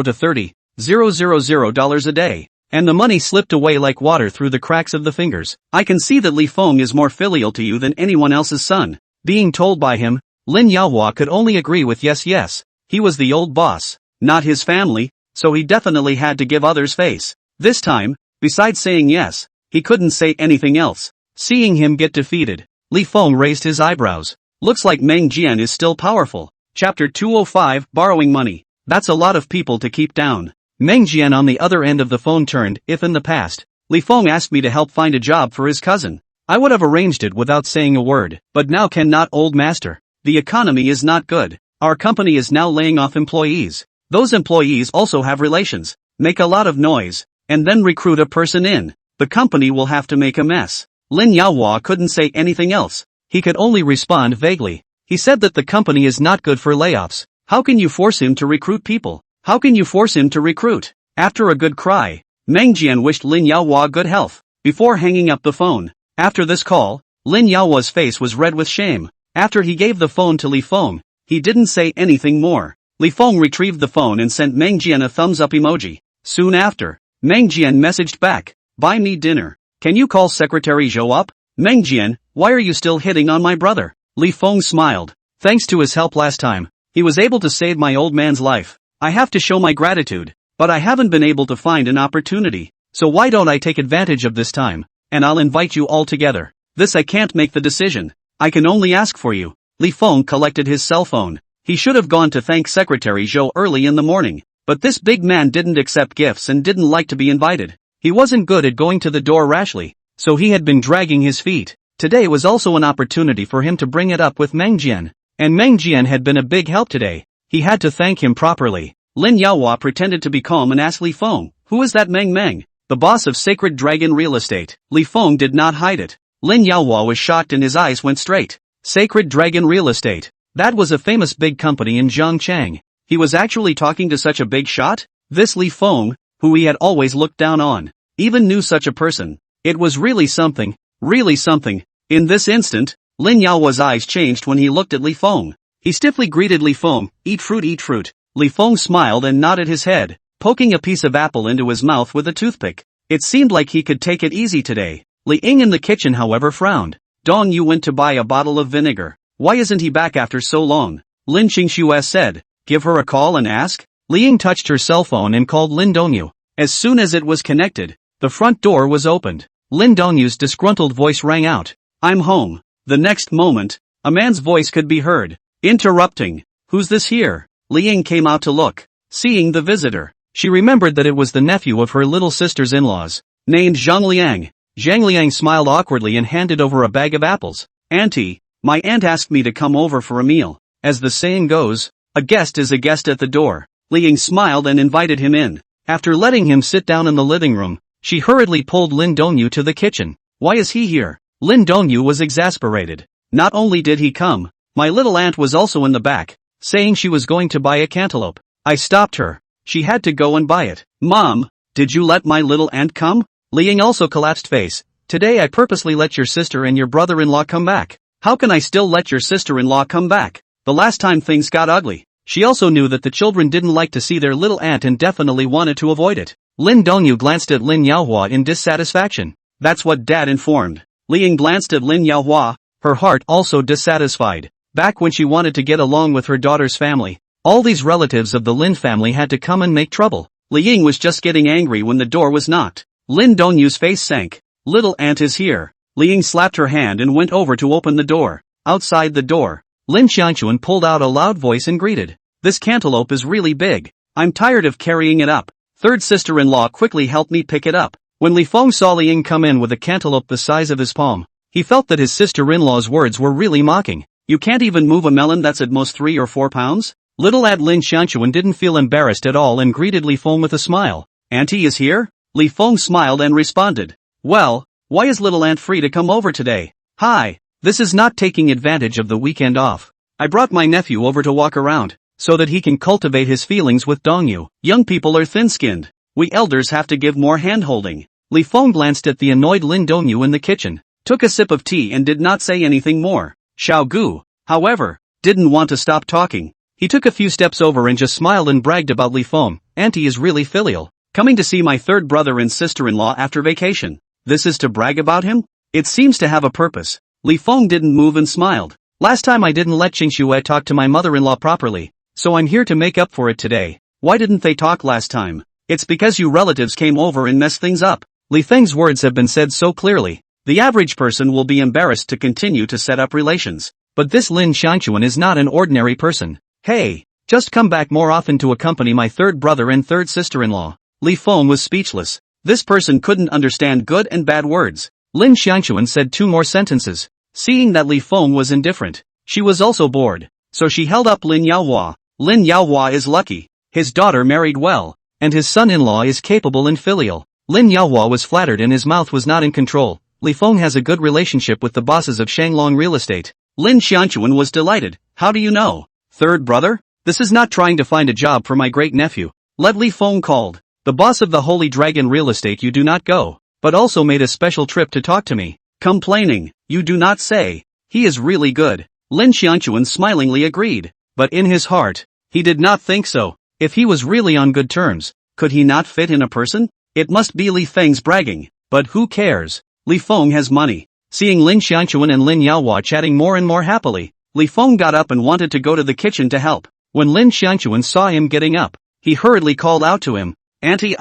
to $30,000 a day. And the money slipped away like water through the cracks of the fingers. I can see that Li Feng is more filial to you than anyone else's son. Being told by him, Lin Yaohua could only agree with yes. He was the old boss, not his family, so he definitely had to give others face. This time, besides saying yes, he couldn't say anything else. Seeing him get defeated, Li Feng raised his eyebrows. Looks like Meng Jian is still powerful. Chapter 205, Borrowing Money. That's a lot of people to keep down. Meng Jian on the other end of the phone turned. If in the past, Li Feng asked me to help find a job for his cousin, I would have arranged it without saying a word. But now cannot, old master. The economy is not good. Our company is now laying off employees. Those employees also have relations, make a lot of noise, and then recruit a person in. The company will have to make a mess. Lin Yaohua couldn't say anything else. He could only respond vaguely. He said that the company is not good for layoffs. How can you force him to recruit people? How can you force him to recruit? After a good cry, Meng Jian wished Lin Yaohua good health, before hanging up the phone. After this call, Lin Yaohua's face was red with shame. After he gave the phone to Li Feng, he didn't say anything more. Li Feng retrieved the phone and sent Meng Jian a thumbs up emoji. Soon after, Meng Jian messaged back, "Buy me dinner. Can you call Secretary Zhou up?" "Meng Jian, why are you still hitting on my brother?" Li Feng smiled. "Thanks to his help last time, he was able to save my old man's life. I have to show my gratitude, but I haven't been able to find an opportunity, so why don't I take advantage of this time, and I'll invite you all together. This I can't make the decision. I can only ask for you." Li Feng collected his cell phone. He should have gone to thank Secretary Zhou early in the morning, but this big man didn't accept gifts and didn't like to be invited. He wasn't good at going to the door rashly, so he had been dragging his feet. Today was also an opportunity for him to bring it up with Meng Jian, and Meng Jian had been a big help today. He had to thank him properly. Lin Yaohua pretended to be calm and asked Li Feng, "Who is that Meng Meng?" "The boss of Sacred Dragon Real Estate." Li Feng did not hide it. Lin Yaohua was shocked and his eyes went straight. Sacred Dragon Real Estate. That was a famous big company in Zhangchang. He was actually talking to such a big shot? This Li Feng, who he had always looked down on, even knew such a person. It was really something, really something. In this instant, Lin Yaohua's eyes changed when he looked at Li Feng. He stiffly greeted Li Feng, "Eat fruit, eat fruit." Li Feng smiled and nodded his head, poking a piece of apple into his mouth with a toothpick. It seemed like he could take it easy today. Li Ying in the kitchen however frowned. "Dong Yu went to buy a bottle of vinegar. Why isn't he back after so long?" Lin Qingxue said. "Give her a call and ask." Li Ying touched her cell phone and called Lin Dongyu. As soon as it was connected, the front door was opened. Lin Dongyu's disgruntled voice rang out. "I'm home." The next moment, a man's voice could be heard, interrupting. "Who's this here?" Li Ying came out to look. Seeing the visitor, she remembered that it was the nephew of her little sister's in-laws, named Zhang Liang. Zhang Liang smiled awkwardly and handed over a bag of apples. "Auntie, my aunt asked me to come over for a meal. As the saying goes, a guest is a guest at the door." Li Ying smiled and invited him in. After letting him sit down in the living room, she hurriedly pulled Lin Dongyu to the kitchen. "Why is he here?" Lin Dongyu was exasperated. "Not only did he come, my little aunt was also in the back, saying she was going to buy a cantaloupe. I stopped her. She had to go and buy it." "Mom, did you let my little aunt come?" Li Ying also collapsed face. "Today I purposely let your sister and your brother-in-law come back. How can I still let your sister-in-law come back? The last time things got ugly." She also knew that the children didn't like to see their little aunt and definitely wanted to avoid it. Lin Dongyu glanced at Lin Yaohua in dissatisfaction. "That's what Dad informed." Li Ying glanced at Lin Yaohua, her heart also dissatisfied. Back when she wanted to get along with her daughter's family, all these relatives of the Lin family had to come and make trouble. Li Ying was just getting angry when the door was knocked. Lin Dongyu's face sank. "Little aunt is here." Li Ying slapped her hand and went over to open the door. Outside the door, Lin Xiangquan pulled out a loud voice and greeted. "This cantaloupe is really big. I'm tired of carrying it up." Third sister-in-law quickly helped me pick it up. When Li Feng saw Li Ying come in with a cantaloupe the size of his palm, he felt that his sister-in-law's words were really mocking. "You can't even move a melon that's at most 3 or 4 pounds? Little ad Lin Xiangquan didn't feel embarrassed at all and greeted Li Feng with a smile. "Auntie is here?" Li Feng smiled and responded. "Well, why is little aunt free to come over today?" "Hi, this is not taking advantage of the weekend off. I brought my nephew over to walk around, so that he can cultivate his feelings with Dongyu. Young people are thin-skinned. We elders have to give more hand-holding." Li Feng glanced at the annoyed Lin Dongyu in the kitchen, took a sip of tea and did not say anything more. Xiao Gu, however, didn't want to stop talking. He took a few steps over and just smiled and bragged about Li Feng. "Auntie is really filial. Coming to see my third brother and sister-in-law after vacation. This is to brag about him? It seems to have a purpose." Li Feng didn't move and smiled. "Last time I didn't let Qingxue talk to my mother-in-law properly, so I'm here to make up for it today. Why didn't they talk last time?" "It's because you relatives came over and messed things up." Li Feng's words have been said so clearly, the average person will be embarrassed to continue to set up relations. But this Lin Xiangquan is not an ordinary person. "Hey, just come back more often to accompany my third brother and third sister-in-law." Li Feng was speechless. This person couldn't understand good and bad words. Lin Xiangquan said 2 more sentences. Seeing that Li Feng was indifferent, she was also bored, so she held up Lin Yaohua. Lin Yaohua is lucky. His daughter married well, and his son-in-law is capable and filial. Lin Yaohua was flattered and his mouth was not in control. Li Feng has a good relationship with the bosses of Shanglong Real Estate. Lin Xiangquan was delighted. "How do you know? Third brother? This is not trying to find a job for my great-nephew." Let Li Feng called. "The boss of the Holy Dragon Real Estate you do not go, but also made a special trip to talk to me. Complaining, you do not say. He is really good. Lin Xianquan smilingly agreed. But in his heart, he did not think so. If he was really on good terms, could he not fit in a person? It must be Li Feng's bragging. But who cares? Li Feng has money. Seeing Lin Xianquan and Lin Yaohua chatting more and more happily, Li Feng got up and wanted to go to the kitchen to help. When Lin Xianquan saw him getting up, he hurriedly called out to him, "Auntie,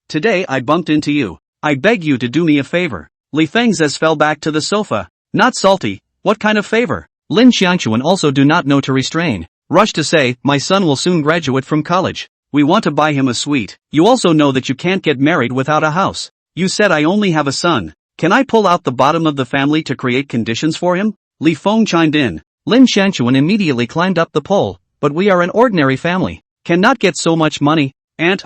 today I bumped into you. I beg you to do me a favor." Li Feng's eyes fell back to the sofa. Not salty, what kind of favor? Lin Xianquan also do not know to restrain. Rushed to say, "My son will soon graduate from college. We want to buy him a suite. You also know that you can't get married without a house. You said I only have a son. Can I pull out the bottom of the family to create conditions for him?" Li Feng chimed in. Lin Xianquan immediately climbed up the pole. "But we are an ordinary family. Cannot get so much money. Aunt,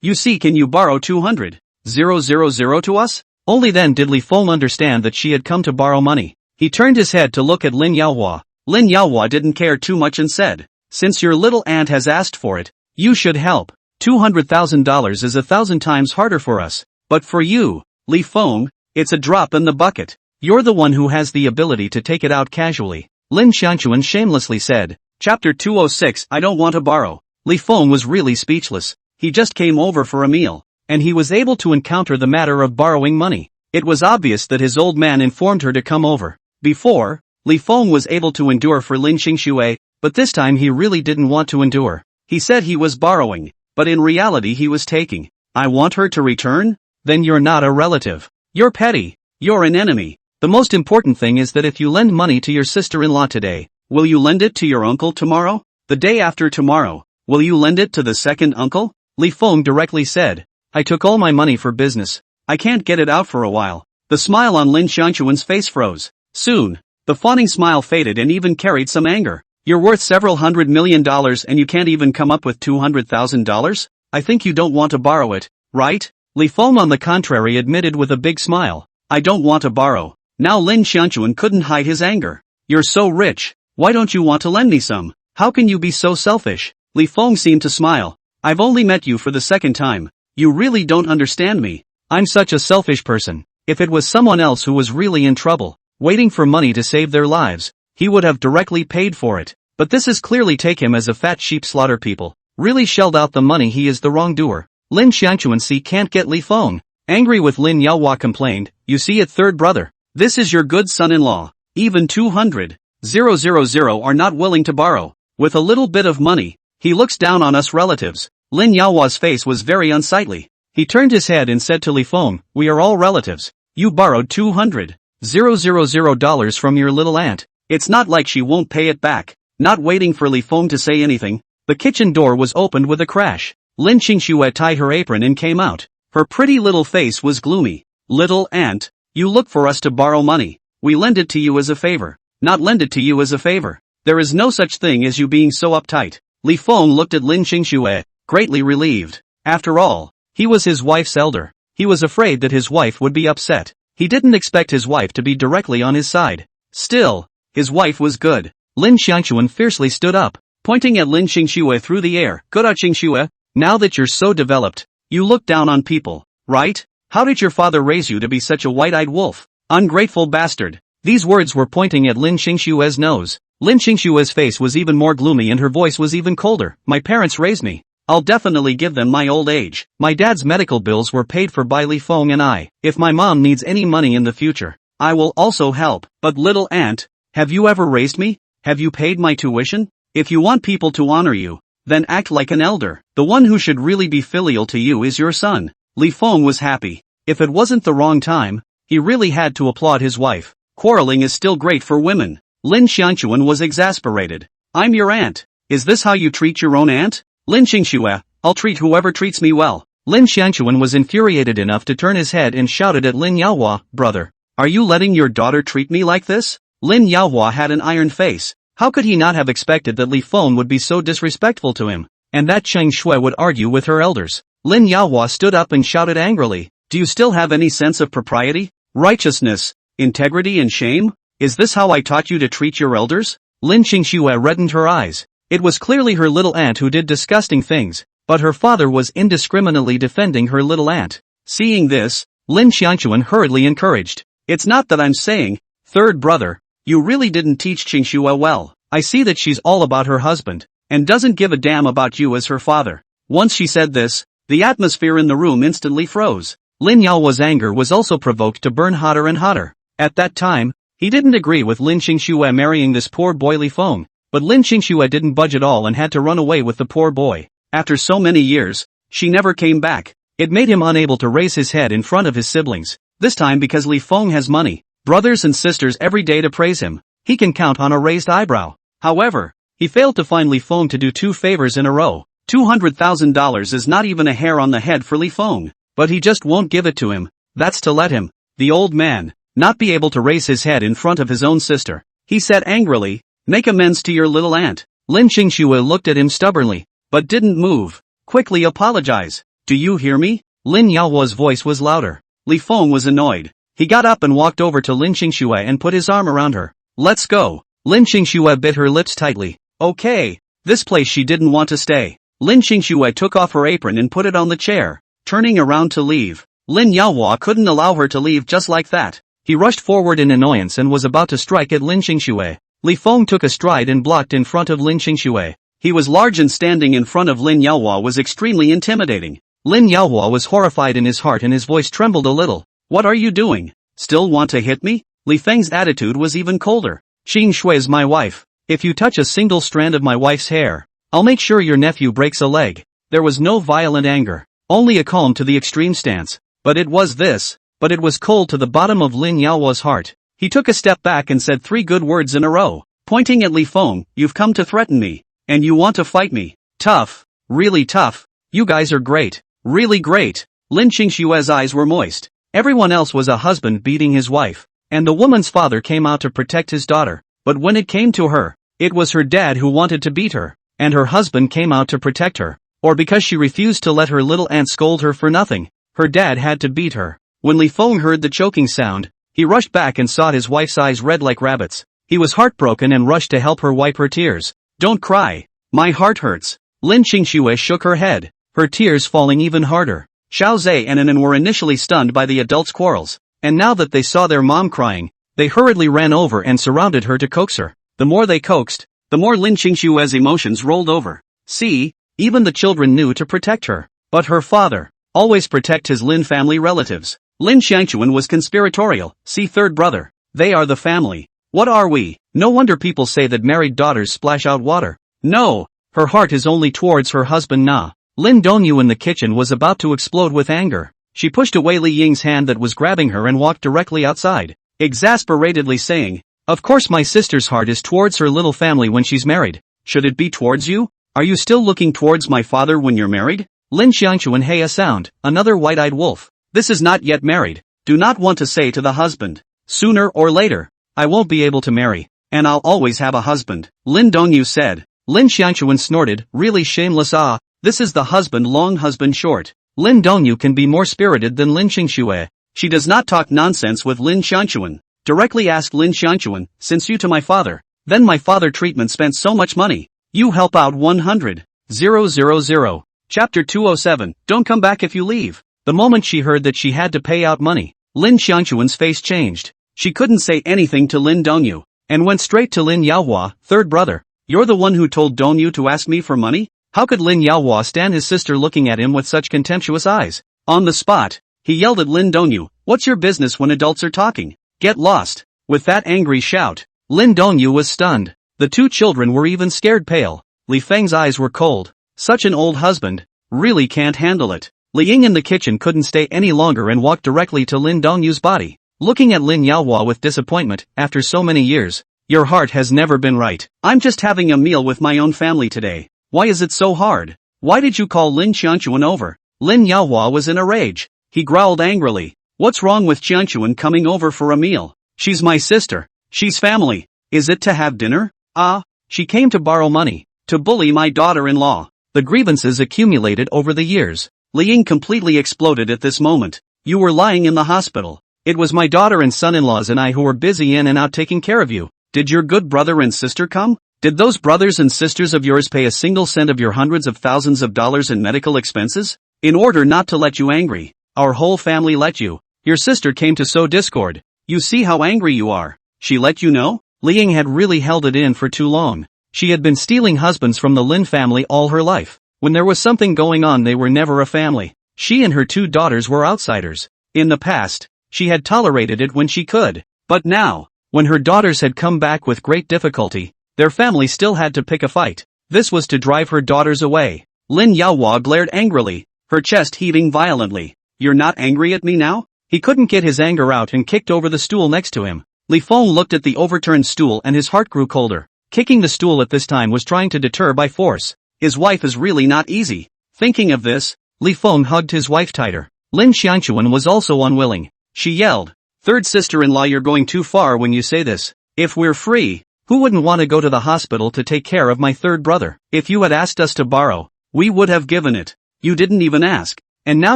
you see, can you borrow 200,000 to us?" Only then did Li Feng understand that she had come to borrow money. He turned his head to look at Lin Yaohua. Lin Yaohua didn't care too much and said, "Since your little aunt has asked for it, you should help. $200,000 is 1,000 times harder for us. But for you, Li Feng, it's a drop in the bucket. You're the one who has the ability to take it out casually." Lin Xianquan shamelessly said. Chapter 206 I don't want to borrow. Li Feng was really speechless. He just came over for a meal, and he was able to encounter the matter of borrowing money. It was obvious that his old man informed her to come over. Before, Li Feng was able to endure for Lin Xingxue, but this time he really didn't want to endure. He said he was borrowing, but in reality he was taking. "I want her to return? Then you're not a relative. You're petty. You're an enemy. The most important thing is that if you lend money to your sister-in-law today, will you lend it to your uncle tomorrow? The day after tomorrow, will you lend it to the second uncle?" Li Feng directly said. "I took all my money for business. I can't get it out for a while." The smile on Lin Xianquan's face froze. Soon, the fawning smile faded and even carried some anger. "You're worth several $100 million and you can't even come up with $200,000? I think you don't want to borrow it, right?" Li Feng on the contrary admitted with a big smile. "I don't want to borrow." Now Lin Xianquan couldn't hide his anger. "You're so rich. Why don't you want to lend me some? How can you be so selfish?" Li Feng seemed to smile. "I've only met you for the second time. You really don't understand me. I'm such a selfish person. If it was someone else who was really in trouble, waiting for money to save their lives, he would have directly paid for it. But this is clearly take him as a fat sheep slaughter people. Really shelled out the money, he is the wrongdoer." Lin Xianquan can't get Li Feng. Angry with Lin Yaohua complained, "You see it, third brother. This is your good son-in-law. Even 200,000 are not willing to borrow. With a little bit of money, he looks down on us relatives." Lin Yaohua's face was very unsightly. He turned his head and said to Li Feng, "We are all relatives. You borrowed $200,000 from your little aunt. It's not like she won't pay it back." Not waiting for Li Feng to say anything, the kitchen door was opened with a crash. Lin Xingxue tied her apron and came out. Her pretty little face was gloomy. "Little aunt, you look for us to borrow money. We lend it to you as a favor, not lend it to you as a favor. There is no such thing as you being so uptight." Li Feng looked at Lin Xingxue, greatly relieved. After all, he was his wife's elder. He was afraid that his wife would be upset. He didn't expect his wife to be directly on his side. Still, his wife was good. Lin Xianquan fiercely stood up, pointing at Lin Xingxue through the air. "Kowtow Xingxue, now that you're so developed, you look down on people, right? How did your father raise you to be such a white-eyed wolf? Ungrateful bastard." These words were pointing at Lin Xingxue's nose. Lin Xingxue's face was even more gloomy and her voice was even colder. "My parents raised me. I'll definitely give them my old age. My dad's medical bills were paid for by Li Feng and I. If my mom needs any money in the future, I will also help. But little aunt, have you ever raised me? Have you paid my tuition? If you want people to honor you, then act like an elder. The one who should really be filial to you is your son." Li Feng was happy. If it wasn't the wrong time, he really had to applaud his wife. Quarreling is still great for women. Lin Xianquan was exasperated. "I'm your aunt. Is this how you treat your own aunt?" "Lin Xingxue, I'll treat whoever treats me well." Lin Xianquan was infuriated enough to turn his head and shouted at Lin Yaohua, "Brother, are you letting your daughter treat me like this?" Lin Yaohua had an iron face. How could he not have expected that Li Feng would be so disrespectful to him, and that Cheng Shui would argue with her elders? Lin Yaohua stood up and shouted angrily, "Do you still have any sense of propriety, righteousness, integrity and shame? Is this how I taught you to treat your elders?" Lin Xingxue reddened her eyes. It was clearly her little aunt who did disgusting things, but her father was indiscriminately defending her little aunt. Seeing this, Lin Xianquan hurriedly encouraged, It's not that I'm saying, third brother, you really didn't teach Qingxue well. I see that she's all about her husband, and doesn't give a damn about you as her father. Once she said this, the atmosphere in the room instantly froze. Lin Yaohua's anger was also provoked to burn hotter and hotter. At that time, he didn't agree with Lin Qingxue marrying this poor boy Li Feng, but Lin Qingxue didn't budge at all and had to run away with the poor boy. After so many years, she never came back. It made him unable to raise his head in front of his siblings, this time because Li Feng has money, brothers and sisters every day to praise him. He can count on a raised eyebrow. However, he failed to find Li Feng to do 2 favors in a row. $200,000 is not even a hair on the head for Li Feng, but he just won't give it to him. That's to let him, the old man, not be able to raise his head in front of his own sister. He said angrily, "Make amends to your little aunt." Lin Qingxue looked at him stubbornly, but didn't move. "Quickly apologize. Do you hear me?" Lin Yaohua's voice was louder. Li Feng was annoyed. He got up and walked over to Lin Qingxue and put his arm around her. "Let's go." Lin Qingxue bit her lips tightly. Okay. This place she didn't want to stay. Lin Qingxue took off her apron and put it on the chair, turning around to leave. Lin Yaohua couldn't allow her to leave just like that. He rushed forward in annoyance and was about to strike at Lin Qingxue. Li Feng took a stride and blocked in front of Lin Qingxue. He was large and standing in front of Lin Yaohua was extremely intimidating. Lin Yaohua was horrified in his heart and his voice trembled a little. "What are you doing? Still want to hit me?" Li Feng's attitude was even colder. "Qingxue's my wife. If you touch a single strand of my wife's hair, I'll make sure your nephew breaks a leg." There was no violent anger, only a calm to the extreme stance. But it was cold to the bottom of Lin Yaohua's heart. He took a step back and said 3 good words in a row, pointing at Li Feng, "You've come to threaten me, and you want to fight me. Tough, really tough. You guys are great, really great." Lin Qingxue's eyes were moist. Everyone else was a husband beating his wife, and the woman's father came out to protect his daughter. But when it came to her, it was her dad who wanted to beat her, and her husband came out to protect her. Or because she refused to let her little aunt scold her for nothing, her dad had to beat her. When Li Feng heard the choking sound, he rushed back and saw his wife's eyes red like rabbits. He was heartbroken and rushed to help her wipe her tears. "Don't cry. My heart hurts." Lin Qingxue shook her head, her tears falling even harder. Xiao Zhe and Anan were initially stunned by the adults' quarrels, and now that they saw their mom crying, they hurriedly ran over and surrounded her to coax her. The more they coaxed, the more Lin Qingxue's emotions rolled over. See, even the children knew to protect her. But her father, always protect his Lin family relatives. Lin Xiangquan was conspiratorial. See third brother. They are the family. What are we? No wonder people say that married daughters splash out water. No, her heart is only towards her husband Na. Lin Dongyu in the kitchen was about to explode with anger. She pushed away Li Ying's hand that was grabbing her and walked directly outside, exasperatedly saying, "Of course my sister's heart is towards her little family when she's married. Should it be towards you? Are you still looking towards my father when you're married?" Lin Xiangquan hey a sound, another white-eyed wolf. "This is not yet married. Do not want to say to the husband. Sooner or later, I won't be able to marry, and I'll always have a husband," Lin Dongyu said. Lin Xiangquan snorted, "Really shameless ah, this is the husband long husband short." Lin Dongyu can be more spirited than Lin Qingxue. She does not talk nonsense with Lin Xiangquan. Directly asked Lin Xiangquan, "Since you to my father, then my father treatment spent so much money. You help out 100,000. Chapter 207, Don't come back if you leave. The moment she heard that she had to pay out money, Lin Xiangquan's face changed. She couldn't say anything to Lin Dongyu, and went straight to Lin Yaohua, "Third brother, you're the one who told Dongyu to ask me for money?" How could Lin Yaohua stand his sister looking at him with such contemptuous eyes? On the spot, he yelled at Lin Dongyu, "What's your business when adults are talking? Get lost." With that angry shout, Lin Dongyu was stunned. The 2 children were even scared pale. Li Feng's eyes were cold. Such an old husband, really can't handle it. Li Ying in the kitchen couldn't stay any longer and walked directly to Lin Dongyu's body, looking at Lin Yaohua with disappointment. "After so many years, your heart has never been right. I'm just having a meal with my own family today. Why is it so hard? Why did you call Lin Xiangquan over?" Lin Yaohua was in a rage. He growled angrily, "What's wrong with Xiangquan coming over for a meal? She's my sister. She's family. Is it to have dinner? Ah, she came to borrow money, to bully my daughter-in-law." The grievances accumulated over the years. Li Ying completely exploded at this moment. "You were lying in the hospital. It was my daughter and son-in-laws and I who were busy in and out taking care of you. Did your good brother and sister come? Did those brothers and sisters of yours pay a single cent of your hundreds of thousands of dollars in medical expenses? In order not to let you angry, our whole family let you. Your sister came to sow discord. You see how angry you are. She let you know? Liang had really held it in for too long. She had been stealing husbands from the Lin family all her life. When there was something going on, they were never a family. She and her 2 daughters were outsiders. In the past, she had tolerated it when she could. But now, when her daughters had come back with great difficulty, their family still had to pick a fight. This was to drive her daughters away. Lin Yaohua glared angrily, her chest heaving violently. You're not angry at me now? He couldn't get his anger out and kicked over the stool next to him. Li Feng looked at the overturned stool and his heart grew colder. Kicking the stool at this time was trying to deter by force. His wife is really not easy. Thinking of this, Li Feng hugged his wife tighter. Lin Xiangquan was also unwilling. She yelled, "Third sister-in-law, you're going too far when you say this. If we're free, who wouldn't want to go to the hospital to take care of my third brother? If you had asked us to borrow, we would have given it. You didn't even ask, and now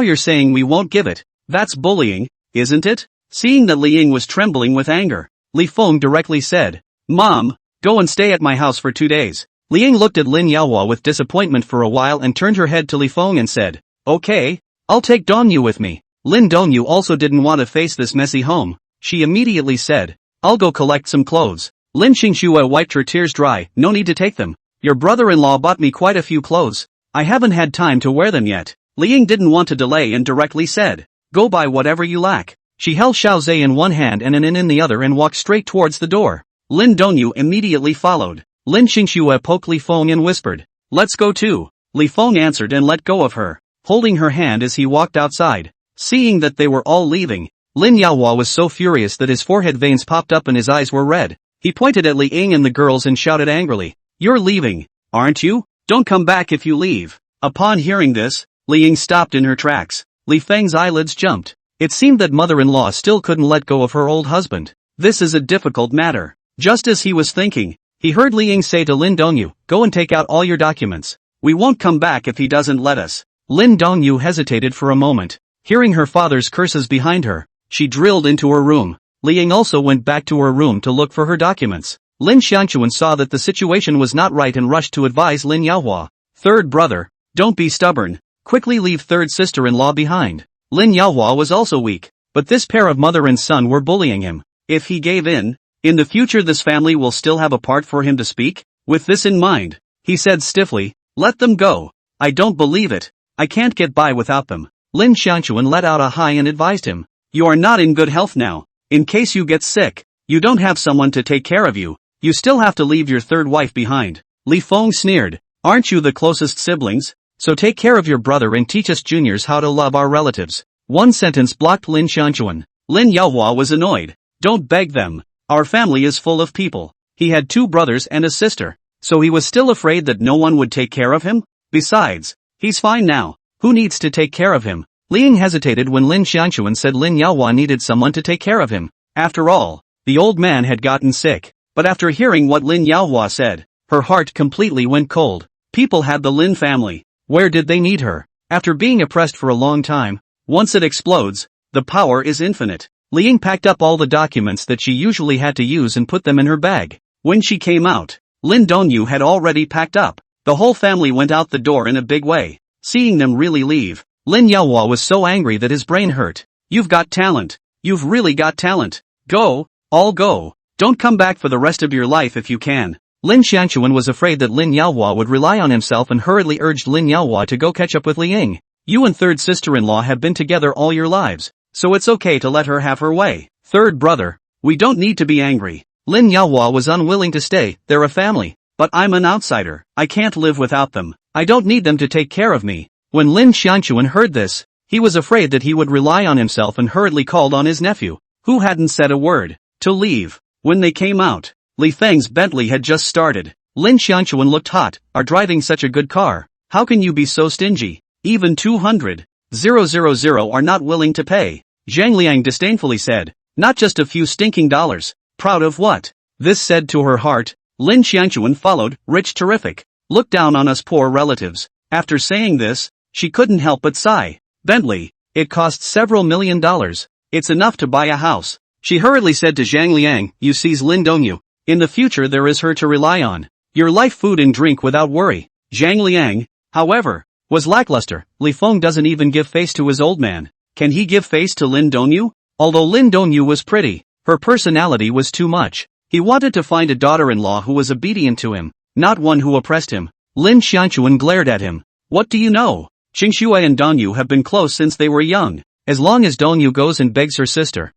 you're saying we won't give it. That's bullying, isn't it?" Seeing that Li Ying was trembling with anger, Li Feng directly said, "Mom, go and stay at my house for 2 days." Li Ying looked at Lin Yaohua with disappointment for a while and turned her head to Li Feng and said, "Okay, I'll take Dongyu with me." Lin Dongyu also didn't want to face this messy home. She immediately said, "I'll go collect some clothes." Lin Xingxue wiped her tears dry. "No need to take them. Your brother-in-law bought me quite a few clothes. I haven't had time to wear them yet." Li Ying didn't want to delay and directly said, "Go buy whatever you lack." She held Xiaozhe in one hand and An in the other and walked straight towards the door. Lin Dongyu immediately followed. Lin Xingxue poked Li Feng and whispered, "Let's go too." Li Feng answered and let go of her, holding her hand as he walked outside. Seeing that they were all leaving, Lin Yaohua was so furious that his forehead veins popped up and his eyes were red. He pointed at Li Ying and the girls and shouted angrily, "You're leaving, aren't you? Don't come back if you leave." Upon hearing this, Li Ying stopped in her tracks. Li Feng's eyelids jumped. It seemed that mother-in-law still couldn't let go of her old husband. This is a difficult matter. Just as he was thinking, he heard Li Ying say to Lin Dongyu, "Go and take out all your documents. We won't come back if he doesn't let us." Lin Dongyu hesitated for a moment. Hearing her father's curses behind her, she drilled into her room. Li Ying also went back to her room to look for her documents. Lin Xiangquan saw that the situation was not right and rushed to advise Lin Yaohua. "Third brother, don't be stubborn. Quickly leave third sister-in-law behind." Lin Yaohua was also weak, but this pair of mother and son were bullying him. If he gave in the future this family will still have a part for him to speak. With this in mind, he said stiffly, "Let them go. I don't believe it. I can't get by without them." Lin Xiangquan let out a sigh and advised him, "You are not in good health now. In case you get sick, you don't have someone to take care of you. You still have to leave your third wife behind." Li Feng sneered, "Aren't you the closest siblings? So take care of your brother and teach us juniors how to love our relatives." One sentence blocked Lin Xiangquan. Lin Yaohua was annoyed. "Don't beg them. Our family is full of people." He had 2 brothers and a sister, so he was still afraid that no one would take care of him? Besides, he's fine now. Who needs to take care of him? Li Ying hesitated when Lin Xiangquan said Lin Yaohua needed someone to take care of him. After all, the old man had gotten sick. But after hearing what Lin Yaohua said, her heart completely went cold. People had the Lin family. Where did they need her? After being oppressed for a long time, once it explodes, the power is infinite. Li Ying packed up all the documents that she usually had to use and put them in her bag. When she came out, Lin Dongyu had already packed up. The whole family went out the door in a big way. Seeing them really leave, Lin Yaohua was so angry that his brain hurt. "You've got talent. You've really got talent. Go, all go. Don't come back for the rest of your life if you can." Lin Xiangquan was afraid that Lin Yaohua would rely on himself and hurriedly urged Lin Yaohua to go catch up with Li Ying. "You and third sister-in-law have been together all your lives, so it's okay to let her have her way. Third brother, we don't need to be angry." Lin Yaohua was unwilling to stay. "They're a family, but I'm an outsider. I can't live without them. I don't need them to take care of me." When Lin Xiangquan heard this, he was afraid that he would rely on himself and hurriedly called on his nephew, who hadn't said a word, to leave. When they came out, Li Feng's Bentley had just started. Lin Xiangquan looked hot. "Are driving such a good car. How can you be so stingy? Even 200,000 are not willing to pay." Zhang Liang disdainfully said, "Not just a few stinking dollars. Proud of what?" This said to her heart. Lin Xiangquan followed, "Rich terrific. Look down on us poor relatives." After saying this, she couldn't help but sigh. Bentley, it costs several $1,000,000. It's enough to buy a house. She hurriedly said to Zhang Liang, "You seize Lin Dongyu. In the future there is her to rely on. Your life, food and drink without worry." Zhang Liang, however, was lackluster. Li Feng doesn't even give face to his old man. Can he give face to Lin Dongyu? Although Lin Dongyu was pretty, Her personality was too much. He wanted to find a daughter-in-law who was obedient to him, not one who oppressed him. Lin Xiangchuan glared at him. What do you know? Qingxue and Dongyu have been close since they were young. As long as Dongyu goes and begs her sister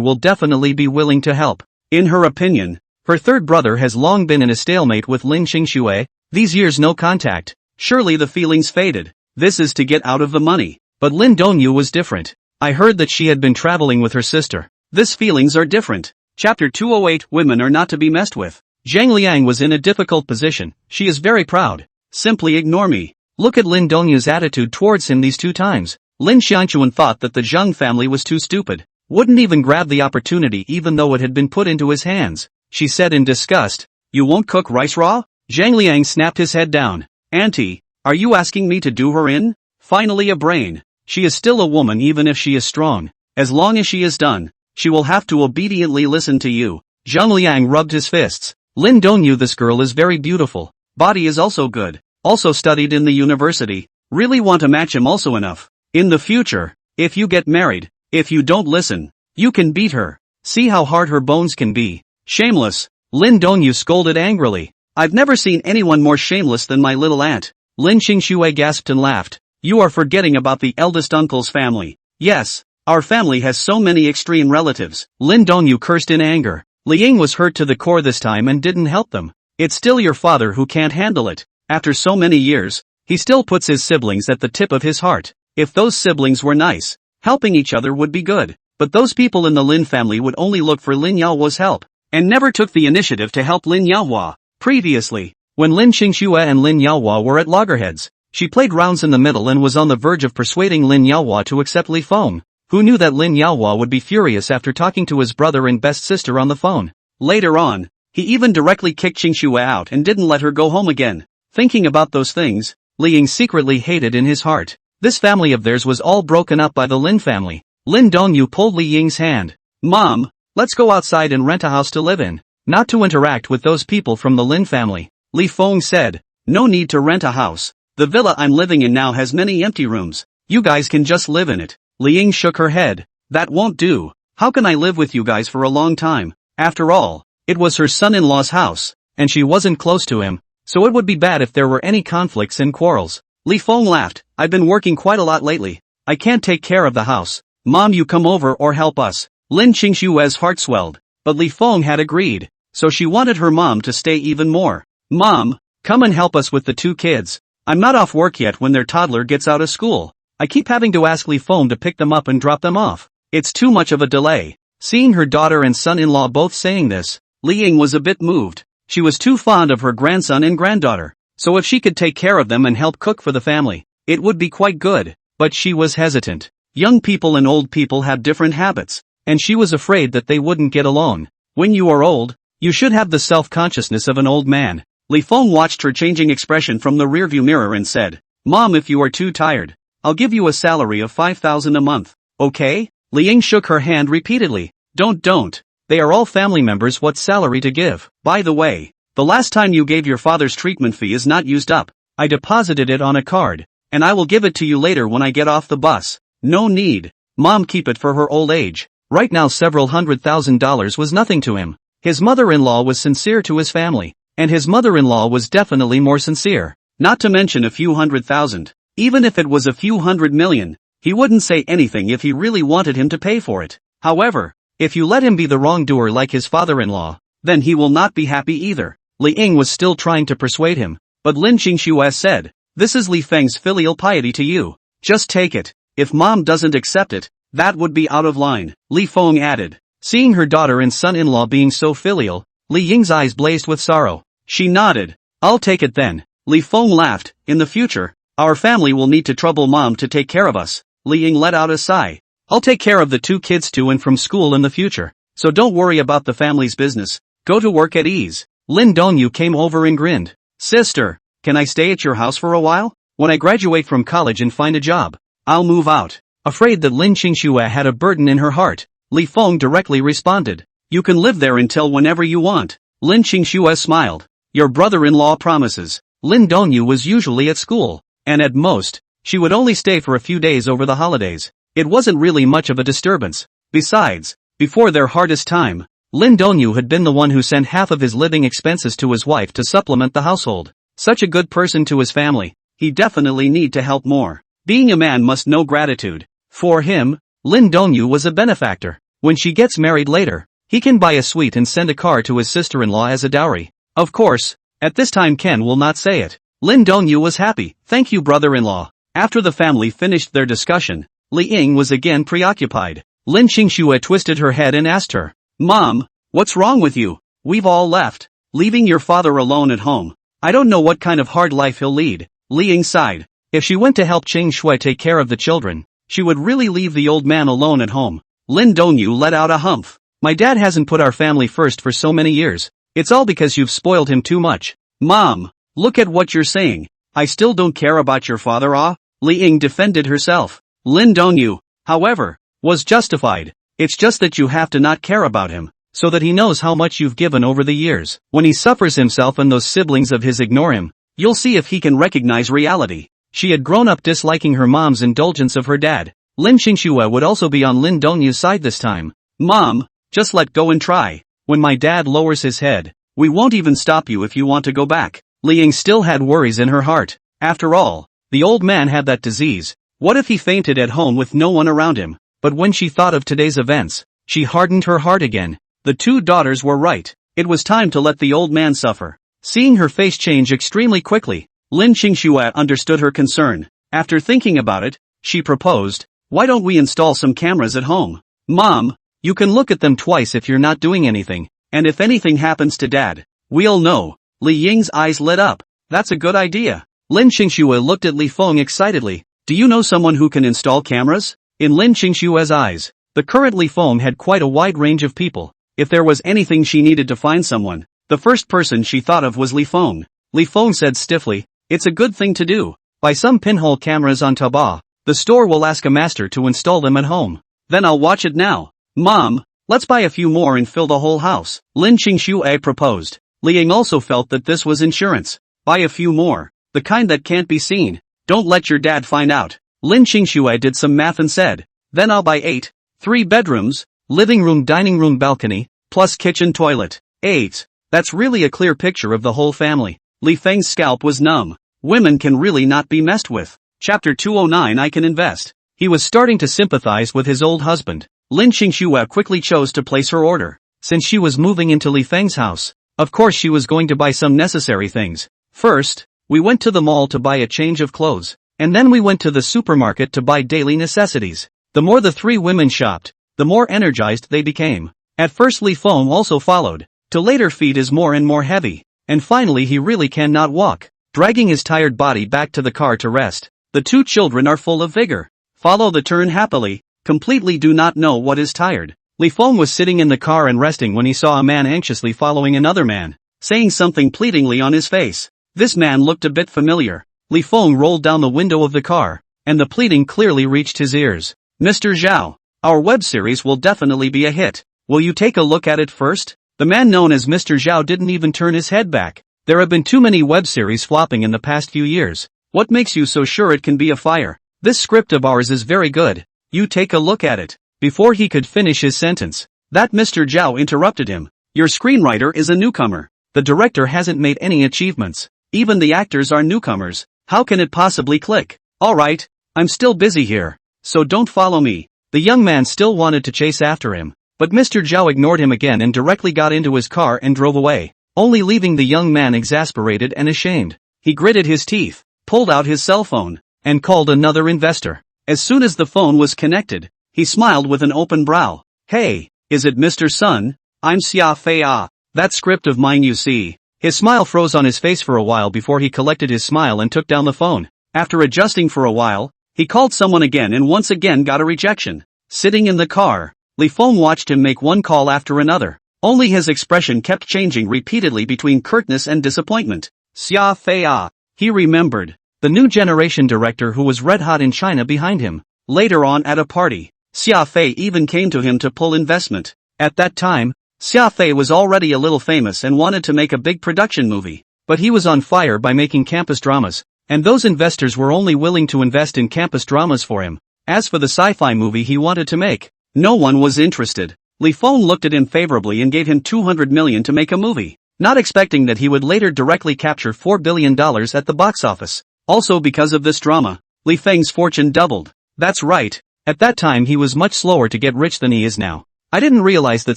will definitely be willing to help. In her opinion, her third brother has long been in a stalemate with Lin Qingxue. These years no contact. Surely the feelings faded. This is to get out of the money. But Lin Dongyu was different. I heard that she had been traveling with her sister. This feelings are different. Chapter 208 Women are not to be messed with. Zhang Liang was in a difficult position. She is very proud. Simply ignore me. Look at Lin Dongyu's attitude towards him these 2 times. Lin Xiangchuan thought that the Zhang family was too stupid. Wouldn't even grab the opportunity even though it had been put into his hands. She said in disgust, "You won't cook rice raw?" Zhang Liang snapped his head down. "Auntie, are you asking me to do her in?" Finally a brain. She is still a woman even if she is strong. As long as she is done, she will have to obediently listen to you. Zhang Liang rubbed his fists. Lin Dongyu, this girl is very beautiful. Body is also good. Also studied in the university. Really want to match him also enough. In the future, if you get married, if you don't listen, you can beat her. See how hard her bones can be. Shameless. Lin Dongyu scolded angrily. I've never seen anyone more shameless than my little aunt. Lin Qingxue gasped and laughed. You are forgetting about the eldest uncle's family. Yes, our family has so many extreme relatives. Lin Dongyu cursed in anger. Li Ying was hurt to the core this time and didn't help them. It's still your father who can't handle it. After so many years, he still puts his siblings at the tip of his heart. If those siblings were nice, helping each other would be good. But those people in the Lin family would only look for Lin Yaohua's help, and never took the initiative to help Lin Yaohua. Previously, when Lin Qingxue and Lin Yaohua were at loggerheads, she played rounds in the middle and was on the verge of persuading Lin Yaohua to accept Li Feng. Who knew that Lin Yaohua would be furious after talking to his brother and best sister on the phone? Later on, he even directly kicked Qingxue out and didn't let her go home again. Thinking about those things, Li Ying secretly hated in his heart. This family of theirs was all broken up by the Lin family. Lin Dongyu pulled Li Ying's hand. Mom, let's go outside and rent a house to live in. Not to interact with those people from the Lin family. Li Feng said. No need to rent a house. The villa I'm living in now has many empty rooms. You guys can just live in it. Li Ying shook her head. That won't do. How can I live with you guys for a long time? After all, it was her son-in-law's house, and she wasn't close to him, so it would be bad if there were any conflicts and quarrels. Li Feng laughed. I've been working quite a lot lately. I can't take care of the house. Mom, you come over or help us. Lin Qingxue's heart swelled, but Li Feng had agreed, so she wanted her mom to stay even more. Mom, come and help us with the 2 kids. I'm not off work yet when their toddler gets out of school. I keep having to ask Li Feng to pick them up and drop them off. It's too much of a delay. Seeing her daughter and son-in-law both saying this, Li Ying was a bit moved. She was too fond of her grandson and granddaughter, so if she could take care of them and help cook for the family, it would be quite good. But she was hesitant. Young people and old people have different habits, and she was afraid that they wouldn't get along. When you are old, you should have the self-consciousness of an old man. Li Feng watched her changing expression from the rearview mirror and said, Mom, if you are too tired, I'll give you a salary of 5,000 a month, okay? Li Ying shook her hand repeatedly. Don't. They are all family members, what salary to give? By the way, the last time you gave your father's treatment fee is not used up. I deposited it on a card, and I will give it to you later when I get off the bus. No need. Mom, keep it for her old age. Right now several $100,000 was nothing to him. His mother-in-law was sincere to his family, and his mother-in-law was definitely more sincere. Not to mention a few $100,000. Even if it was a few $100 million, he wouldn't say anything if he really wanted him to pay for it. However, if you let him be the wrongdoer like his father-in-law, then he will not be happy either. Li Ying was still trying to persuade him, but Lin Qingxue said, this is Li Feng's filial piety to you. Just take it. If Mom doesn't accept it, that would be out of line. Li Feng added. Seeing her daughter and son-in-law being so filial, Li Ying's eyes blazed with sorrow. She nodded. I'll take it then. Li Feng laughed. In the future, our family will need to trouble Mom to take care of us. Li Ying let out a sigh. I'll take care of the 2 kids to and from school in the future, so don't worry about the family's business. Go to work at ease. Lin Dongyu came over and grinned. Sister, can I stay at your house for a while? When I graduate from college and find a job, I'll move out. Afraid that Lin Qingxue had a burden in her heart, Li Feng directly responded. You can live there until whenever you want. Lin Qingxue smiled. Your brother-in-law promises. Lin Dongyu was usually at school, and at most, she would only stay for a few days over the holidays. It wasn't really much of a disturbance. Besides, Before their hardest time, Lin Dongyu had been the one who sent half of his living expenses to his wife to supplement the household. Such a good person to his family, he definitely need to help more. Being a man must know gratitude. For him, Lin Dongyu was a benefactor. When she gets married later, he can buy a suite and send a car to his sister-in-law as a dowry. Of course, at this time Ken will not say it. Lin Dongyu was happy. Thank you, brother-in-law. After the family finished their discussion, Li Ying was again preoccupied. Lin Qingxue twisted her head and asked her, Mom, what's wrong with you? We've all left, leaving your father alone at home. I don't know what kind of hard life he'll lead. Li Ying sighed. If she went to help Qingxue take care of the children, she would really leave the old man alone at home. Lin Dongyu let out a humph. My dad hasn't put our family first for so many years. It's all because you've spoiled him too much. Mom, look at what you're saying. I still don't care about your father. Li Ying defended herself. Lin Dongyu, however, was justified. It's just that you have to not care about him, so that he knows how much you've given over the years. When he suffers himself and those siblings of his ignore him, you'll see if he can recognize reality. She had grown up disliking her mom's indulgence of her dad. Lin Qingxue would also be on Lin Dongyu's side this time. Mom, just let go and try. When my dad lowers his head, we won't even stop you if you want to go back. Li Ying still had worries in her heart. After all, the old man had that disease. What if he fainted at home with no one around him? But when she thought of today's events, she hardened her heart again. The two daughters were right. It was time to let the old man suffer. Seeing her face change extremely quickly, Lin Qingxue understood her concern. After thinking about it, she proposed, why don't we install some cameras at home? Mom, you can look at them twice if you're not doing anything, and if anything happens to Dad, we'll know. Li Ying's eyes lit up. That's a good idea. Lin Qingxue looked at Li Feng excitedly. Do you know someone who can install cameras? In Lin Qingxue's eyes, the current Li Feng had quite a wide range of people. If there was anything she needed to find someone, the first person she thought of was Li Feng. Li Feng said stiffly, it's a good thing to do. Buy some pinhole cameras on Taobao. The store will ask a master to install them at home. Then I'll watch it now. Mom, let's buy a few more and fill the whole house. Lin Qingxue proposed. Li Ying also felt that this was insurance. Buy a few more. The kind that can't be seen. Don't let your dad find out. Lin Qingxue did some math and said, then I'll buy 8. 3 bedrooms, living room, dining room, balcony, plus kitchen, toilet. 8. That's really a clear picture of the whole family. Li Feng's scalp was numb. Women can really not be messed with. Chapter 209 I can invest. He was starting to sympathize with his old husband. Lin Qingxue quickly chose to place her order. Since she was moving into Li Feng's house, of course she was going to buy some necessary things. First, we went to the mall to buy a change of clothes, and then we went to the supermarket to buy daily necessities. The more the three women shopped, the more energized they became. At first Li Feng also followed, to later feet is more and more heavy, and finally he really cannot walk, dragging his tired body back to the car to rest. The two children are full of vigor. Follow the turn happily, completely do not know what is tired. Li Feng was sitting in the car and resting when he saw a man anxiously following another man, saying something pleadingly on his face. This man looked a bit familiar. Li Feng rolled down the window of the car, and the pleading clearly reached his ears. Mr. Zhao, our web series will definitely be a hit. Will you take a look at it first? The man known as Mr. Zhao didn't even turn his head back. There have been too many web series flopping in the past few years. What makes you so sure it can be a fire? This script of ours is very good. You take a look at it. Before he could finish his sentence, that Mr. Zhao interrupted him. Your screenwriter is a newcomer. The director hasn't made any achievements. Even the actors are newcomers. How can it possibly click? Alright, I'm still busy here, so don't follow me. The young man still wanted to chase after him, but Mr. Zhao ignored him again and directly got into his car and drove away, only leaving the young man exasperated and ashamed. He gritted his teeth, pulled out his cell phone, and called another investor. As soon as the phone was connected, he smiled with an open brow. Hey, is it Mr. Sun? I'm Xia Fei. That script of mine you see. His smile froze on his face for a while before he collected his smile and took down the phone. After adjusting for a while, he called someone again and once again got a rejection. Sitting in the car, Li Feng watched him make one call after another. Only his expression kept changing repeatedly between curtness and disappointment. Xia Fei. He remembered. The new generation director who was red hot in China behind him. Later on at a party, Xia Fei even came to him to pull investment. At that time, Xia Fei was already a little famous and wanted to make a big production movie, but he was on fire by making campus dramas, and those investors were only willing to invest in campus dramas for him. As for the sci-fi movie he wanted to make, no one was interested. Li Feng looked at him favorably and gave him 200 million to make a movie, not expecting that he would later directly capture $4 billion at the box office. Also because of this drama, Li Feng's fortune doubled. That's right, at that time he was much slower to get rich than he is now. I didn't realize that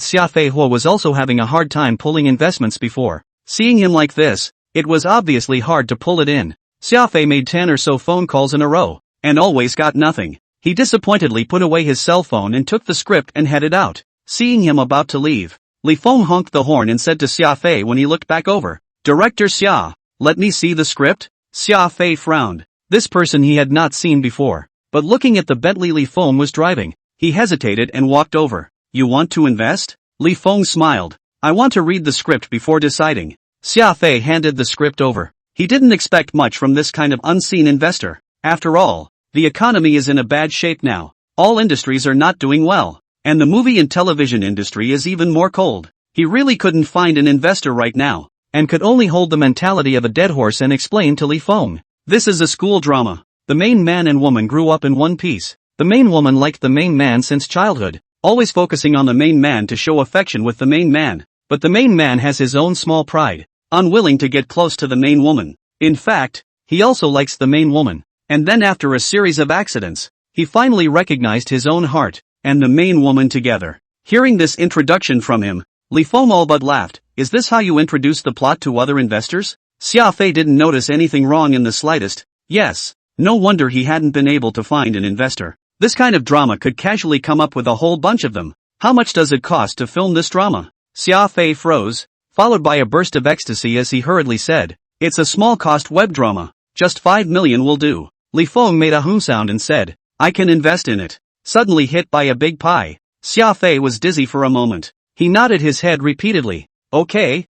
Xia Feihua was also having a hard time pulling investments before. Seeing him like this, it was obviously hard to pull it in. Xia Fei made 10 or so phone calls in a row, and always got nothing. He disappointedly put away his cell phone and took the script and headed out. Seeing him about to leave, Li Feng honked the horn and said to Xia Fei when he looked back over, "Director Xia, let me see the script?" Xia Fei frowned. This person he had not seen before. But looking at the Bentley Li Feng was driving, he hesitated and walked over. "You want to invest?" Li Feng smiled. "I want to read the script before deciding." Xia Fei handed the script over. He didn't expect much from this kind of unseen investor. After all, the economy is in a bad shape now. All industries are not doing well. And the movie and television industry is even more cold. He really couldn't find an investor right now, and could only hold the mentality of a dead horse and explain to Li Feng. This is a school drama. The main man and woman grew up in one piece. The main woman liked the main man since childhood, always focusing on the main man to show affection with the main man. But the main man has his own small pride, unwilling to get close to the main woman. In fact, he also likes the main woman. And then after a series of accidents, he finally recognized his own heart and the main woman together. Hearing this introduction from him, Li Feng all but laughed. "Is this how you introduce the plot to other investors?" Xia Fei didn't notice anything wrong in the slightest. Yes, no wonder he hadn't been able to find an investor. This kind of drama could casually come up with a whole bunch of them. How much does it cost to film this drama? Xia Fei froze, followed by a burst of ecstasy as he hurriedly said, "It's a small cost web drama. Just 5 million will do." Li Feng made a sound and said, "I can invest in it." Suddenly hit by a big pie, Xia Fei was dizzy for a moment. He nodded his head repeatedly. Okay,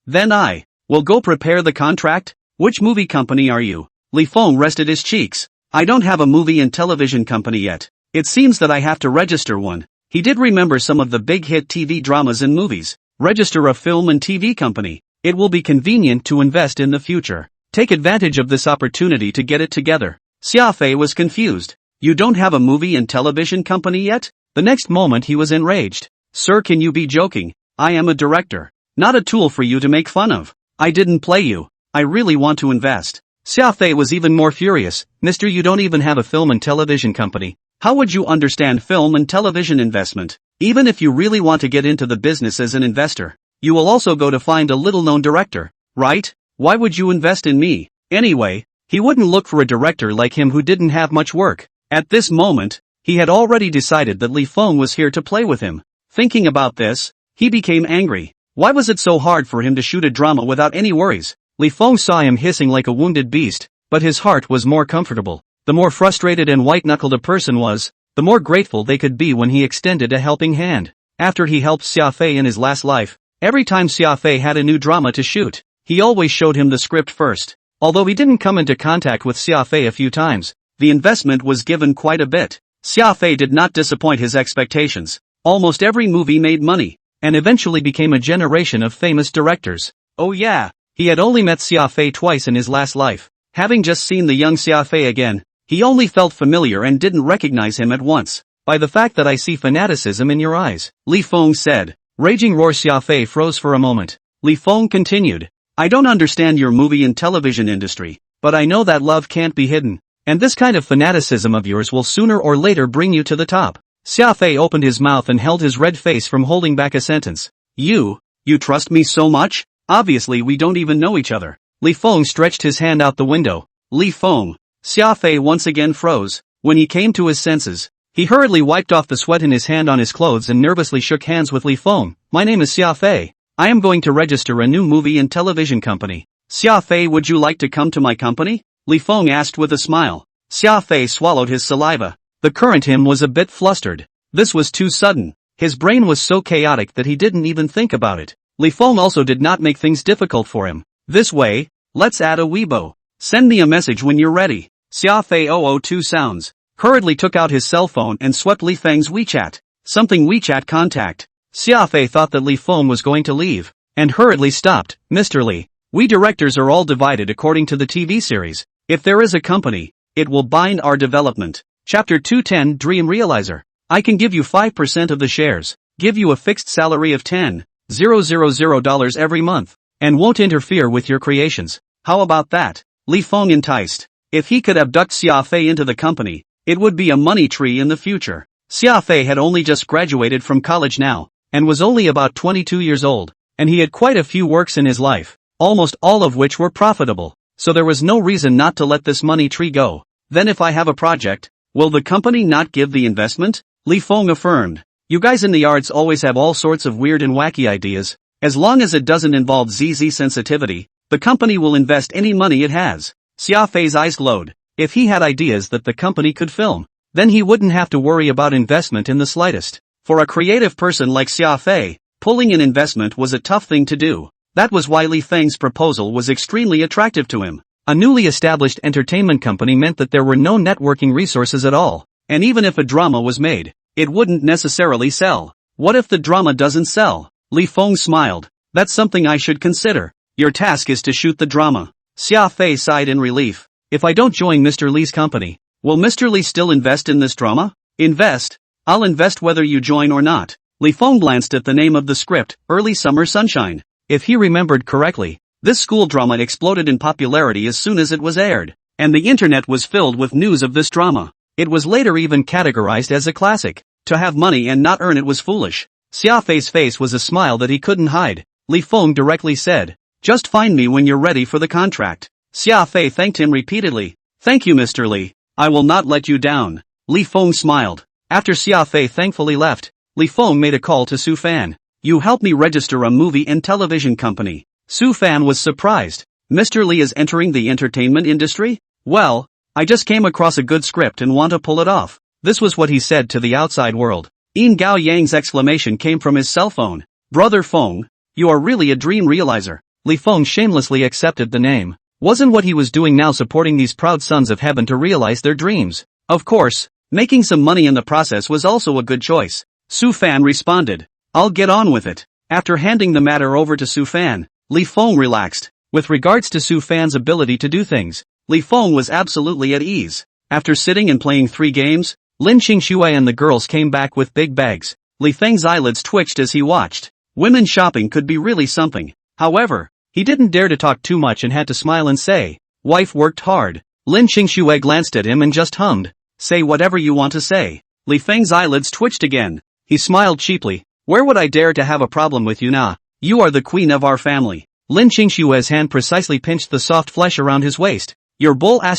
then I will go prepare the contract." "Which movie company are you?" Li Feng rested his cheeks. "I don't have a movie and television company yet. It seems that I have to register one." He did remember some of the big hit TV dramas and movies. Register a film and TV company. It will be convenient to invest in the future. Take advantage of this opportunity to get it together. Xia Fei was confused. "You don't have a movie and television company yet?" The next moment he was enraged. "Sir, can you be joking? I am a director, not a tool for you to make fun of. I didn't play you. I really want to invest." Xia Fei was even more furious. "Mister, you don't even have a film and television company. How would you understand film and television investment? Even if you really want to get into the business as an investor, you will also go to find a little-known director, right? Why would you invest in me? Anyway, he wouldn't look for a director like him who didn't have much work." At this moment, he had already decided that Li Feng was here to play with him. Thinking about this, he became angry. Why was it so hard for him to shoot a drama without any worries? Li Feng saw him hissing like a wounded beast, but his heart was more comfortable. The more frustrated and white-knuckled a person was, the more grateful they could be when he extended a helping hand. After he helped Xia Fei in his last life, every time Xia Fei had a new drama to shoot, he always showed him the script first. Although he didn't come into contact with Xia Fei a few times, the investment was given quite a bit. Xia Fei did not disappoint his expectations. Almost every movie made money, and eventually became a generation of famous directors. Oh yeah, he had only met Xia Fei twice in his last life. Having just seen the young Xia Fei again, he only felt familiar and didn't recognize him at once. "By the fact that I see fanaticism in your eyes," Li Feng said. Raging roar. Xia Fei froze for a moment. Li Feng continued, "I don't understand your movie and television industry, but I know that love can't be hidden, and this kind of fanaticism of yours will sooner or later bring you to the top." Xia Fei opened his mouth and held his red face from holding back a sentence. You trust me so much? Obviously we don't even know each other." Li Feng stretched his hand out the window. "Li Feng." Xia Fei once again froze. When he came to his senses, he hurriedly wiped off the sweat in his hand on his clothes and nervously shook hands with Li Feng. "My name is Xia Fei. I am going to register a new movie and television company." "Xia Fei, would you like to come to my company?" Li Feng asked with a smile. Xia Fei swallowed his saliva. The current him was a bit flustered. This was too sudden. His brain was so chaotic that he didn't even think about it. Li Feng also did not make things difficult for him. "This way, let's add a Weibo. Send me a message when you're ready." Xia Fei 002 sounds. Hurriedly took out his cell phone and swept Li Feng's WeChat. Something WeChat contact. Xia Fei thought that Li Feng was going to leave, and hurriedly stopped. "Mr. Li, we directors are all divided according to the TV series. If there is a company, it will bind our development." Chapter 210 Dream Realizer. "I can give you 5% of the shares." give you a fixed salary of $10,000 every month, and won't interfere with your creations. How about that? Li Feng enticed. If he could abduct Xia Fei into the company, it would be a money tree in the future. Xia Fei had only just graduated from college now, and was only about 22 years old, and he had quite a few works in his life, almost all of which were profitable, so there was no reason not to let this money tree go. Then if I have a project, will the company not give the investment? Li Feng affirmed. You guys in the arts always have all sorts of weird and wacky ideas. As long as it doesn't involve ZZ sensitivity, the company will invest any money it has. Xia Fei's eyes glowed. If he had ideas that the company could film, then he wouldn't have to worry about investment in the slightest. For a creative person like Xia Fei, pulling an investment was a tough thing to do. That was why Li Feng's proposal was extremely attractive to him. A newly established entertainment company meant that there were no networking resources at all, and even if a drama was made, it wouldn't necessarily sell. What if the drama doesn't sell? Li Feng smiled. That's something I should consider. Your task is to shoot the drama. Xia Fei sighed in relief. If I don't join Mr. Li's company, will Mr. Li still invest in this drama? Invest? I'll invest whether you join or not. Li Feng glanced at the name of the script, Early Summer Sunshine. If he remembered correctly, this school drama exploded in popularity as soon as it was aired, and the internet was filled with news of this drama. It was later even categorized as a classic. To have money and not earn it was foolish. Xia Fei's face was a smile that he couldn't hide. Li Feng directly said, just find me when you're ready for the contract. Xia Fei thanked him repeatedly. Thank you Mr. Li, I will not let you down. Li Feng smiled. After Xia Fei thankfully left, Li Feng made a call to Su Fan. You help me register a movie and television company. Su Fan was surprised. Mr. Li is entering the entertainment industry? Well, I just came across a good script and want to pull it off. This was what he said to the outside world. Yin Gao Yang's exclamation came from his cell phone. Brother Feng, you are really a dream realizer. Li Feng shamelessly accepted the name. Wasn't what he was doing now supporting these proud sons of heaven to realize their dreams? Of course, making some money in the process was also a good choice. Su Fan responded. I'll get on with it. After handing the matter over to Su Fan, Li Feng relaxed. With regards to Su Fan's ability to do things, Li Feng was absolutely at ease. After sitting and playing 3 games, Lin Qingshui and the girls came back with big bags. Li Feng's eyelids twitched as he watched. Women shopping could be really something. However, he didn't dare to talk too much and had to smile and say, wife worked hard. Lin Qingshui glanced at him and just hummed. Say whatever you want to say. Li Feng's eyelids twitched again. He smiled cheaply. Where would I dare to have a problem with you nah? You are the queen of our family. Lin Qingshui's hand precisely pinched the soft flesh around his waist. Your bull ******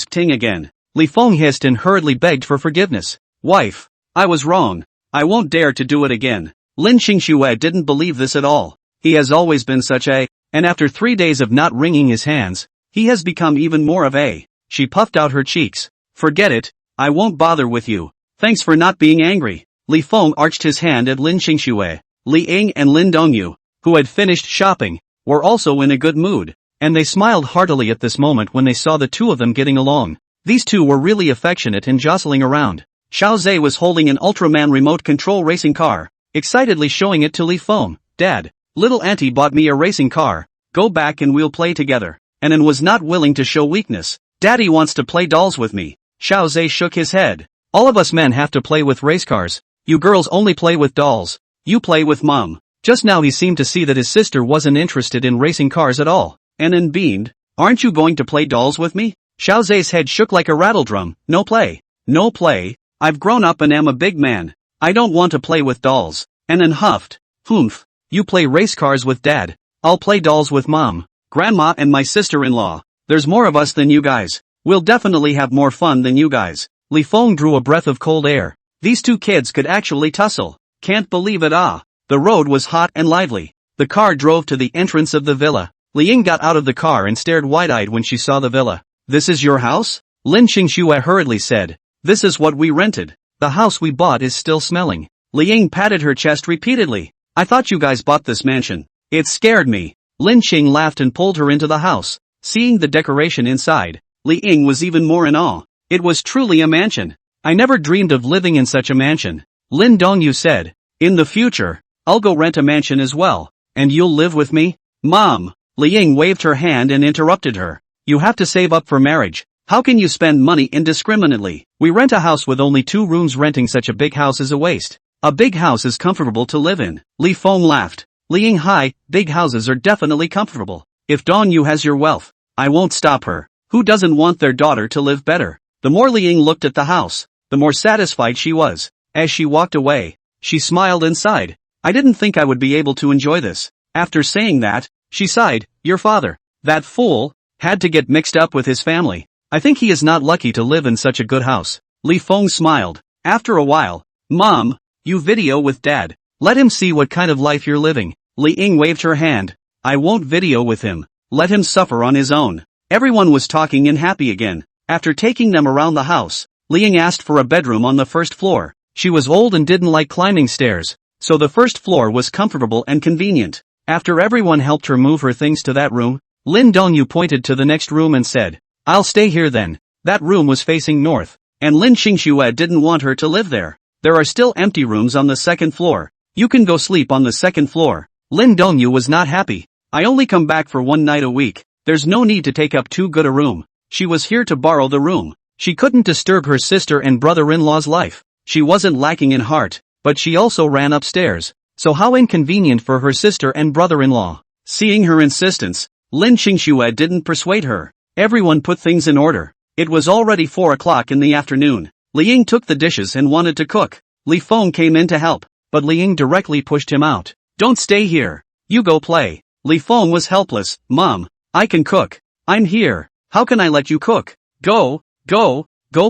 ting again. Li Feng hissed and hurriedly begged for forgiveness. Wife, I was wrong. I won't dare to do it again. Lin Qingshui didn't believe this at all. He has always been such a, and after 3 days of not wringing his hands, he has become even more of a. She puffed out her cheeks. Forget it, I won't bother with you. Thanks for not being angry. Li Feng arched his hand at Lin Qingshui. Li Ying and Lin Dongyu, who had finished shopping, were also in a good mood, and they smiled heartily at this moment when they saw the two of them getting along. These two were really affectionate and jostling around. Xiao Zhe was holding an Ultraman remote control racing car, excitedly showing it to Li Feng. Dad, little auntie bought me a racing car, go back and we'll play together. Anan was not willing to show weakness. Daddy wants to play dolls with me. Xiao Zhe shook his head. All of us men have to play with race cars. You girls only play with dolls. You play with mom. Just now he seemed to see that his sister wasn't interested in racing cars at all. Anan beamed. Aren't you going to play dolls with me? Xiao Zhe's head shook like a rattledrum. No play. No play. I've grown up and am a big man. I don't want to play with dolls. Anan huffed. Humph. You play race cars with dad. I'll play dolls with mom, grandma and my sister-in-law. There's more of us than you guys. We'll definitely have more fun than you guys. Li Feng drew a breath of cold air. These two kids could actually tussle. Can't believe it The road was hot and lively. The car drove to the entrance of the villa. Li Ying got out of the car and stared wide-eyed when she saw the villa. This is your house? Lin Qingshui hurriedly said. This is what we rented. The house we bought is still smelling. Li Ying patted her chest repeatedly. I thought you guys bought this mansion. It scared me. Lin Qing laughed and pulled her into the house. Seeing the decoration inside, Li Ying was even more in awe. It was truly a mansion. I never dreamed of living in such a mansion. Lin Dongyu said. In the future, I'll go rent a mansion as well. And you'll live with me? Mom! Li Ying waved her hand and interrupted her. You have to save up for marriage. How can you spend money indiscriminately? We rent a house with only 2 rooms. Renting such a big house is a waste. A big house is comfortable to live in. Li Feng laughed. Li Ying, hi, big houses are definitely comfortable. If Dong Yu has your wealth, I won't stop her. Who doesn't want their daughter to live better? The more Li Ying looked at the house, the more satisfied she was. As she walked away, she smiled inside. I didn't think I would be able to enjoy this. After saying that, she sighed. Your father, that fool, had to get mixed up with his family. I think he is not lucky to live in such a good house. Li Feng smiled. After a while, Mom, you video with Dad. Let him see what kind of life you're living. Li Ying waved her hand. I won't video with him. Let him suffer on his own. Everyone was talking and happy again. After taking them around the house, Li Ying asked for a bedroom on the first floor. She was old and didn't like climbing stairs, so the first floor was comfortable and convenient. After everyone helped her move her things to that room, Lin Dongyu pointed to the next room and said, I'll stay here then. That room was facing north, and Lin Xingxue didn't want her to live there. There are still empty rooms on the second floor. You can go sleep on the second floor. Lin Dongyu was not happy. I only come back for one night a week. There's no need to take up too good a room. She was here to borrow the room. She couldn't disturb her sister and brother-in-law's life. She wasn't lacking in heart, but she also ran upstairs. So how inconvenient for her sister and brother-in-law. Seeing her insistence, Lin Xingxue didn't persuade her. Everyone put things in order. It was already 4 o'clock in the afternoon. Li Ying took the dishes and wanted to cook. Li Feng came in to help, but Li Ying directly pushed him out. Don't stay here. You go play. Li Feng was helpless. Mom, I can cook. I'm here. How can I let you cook? Go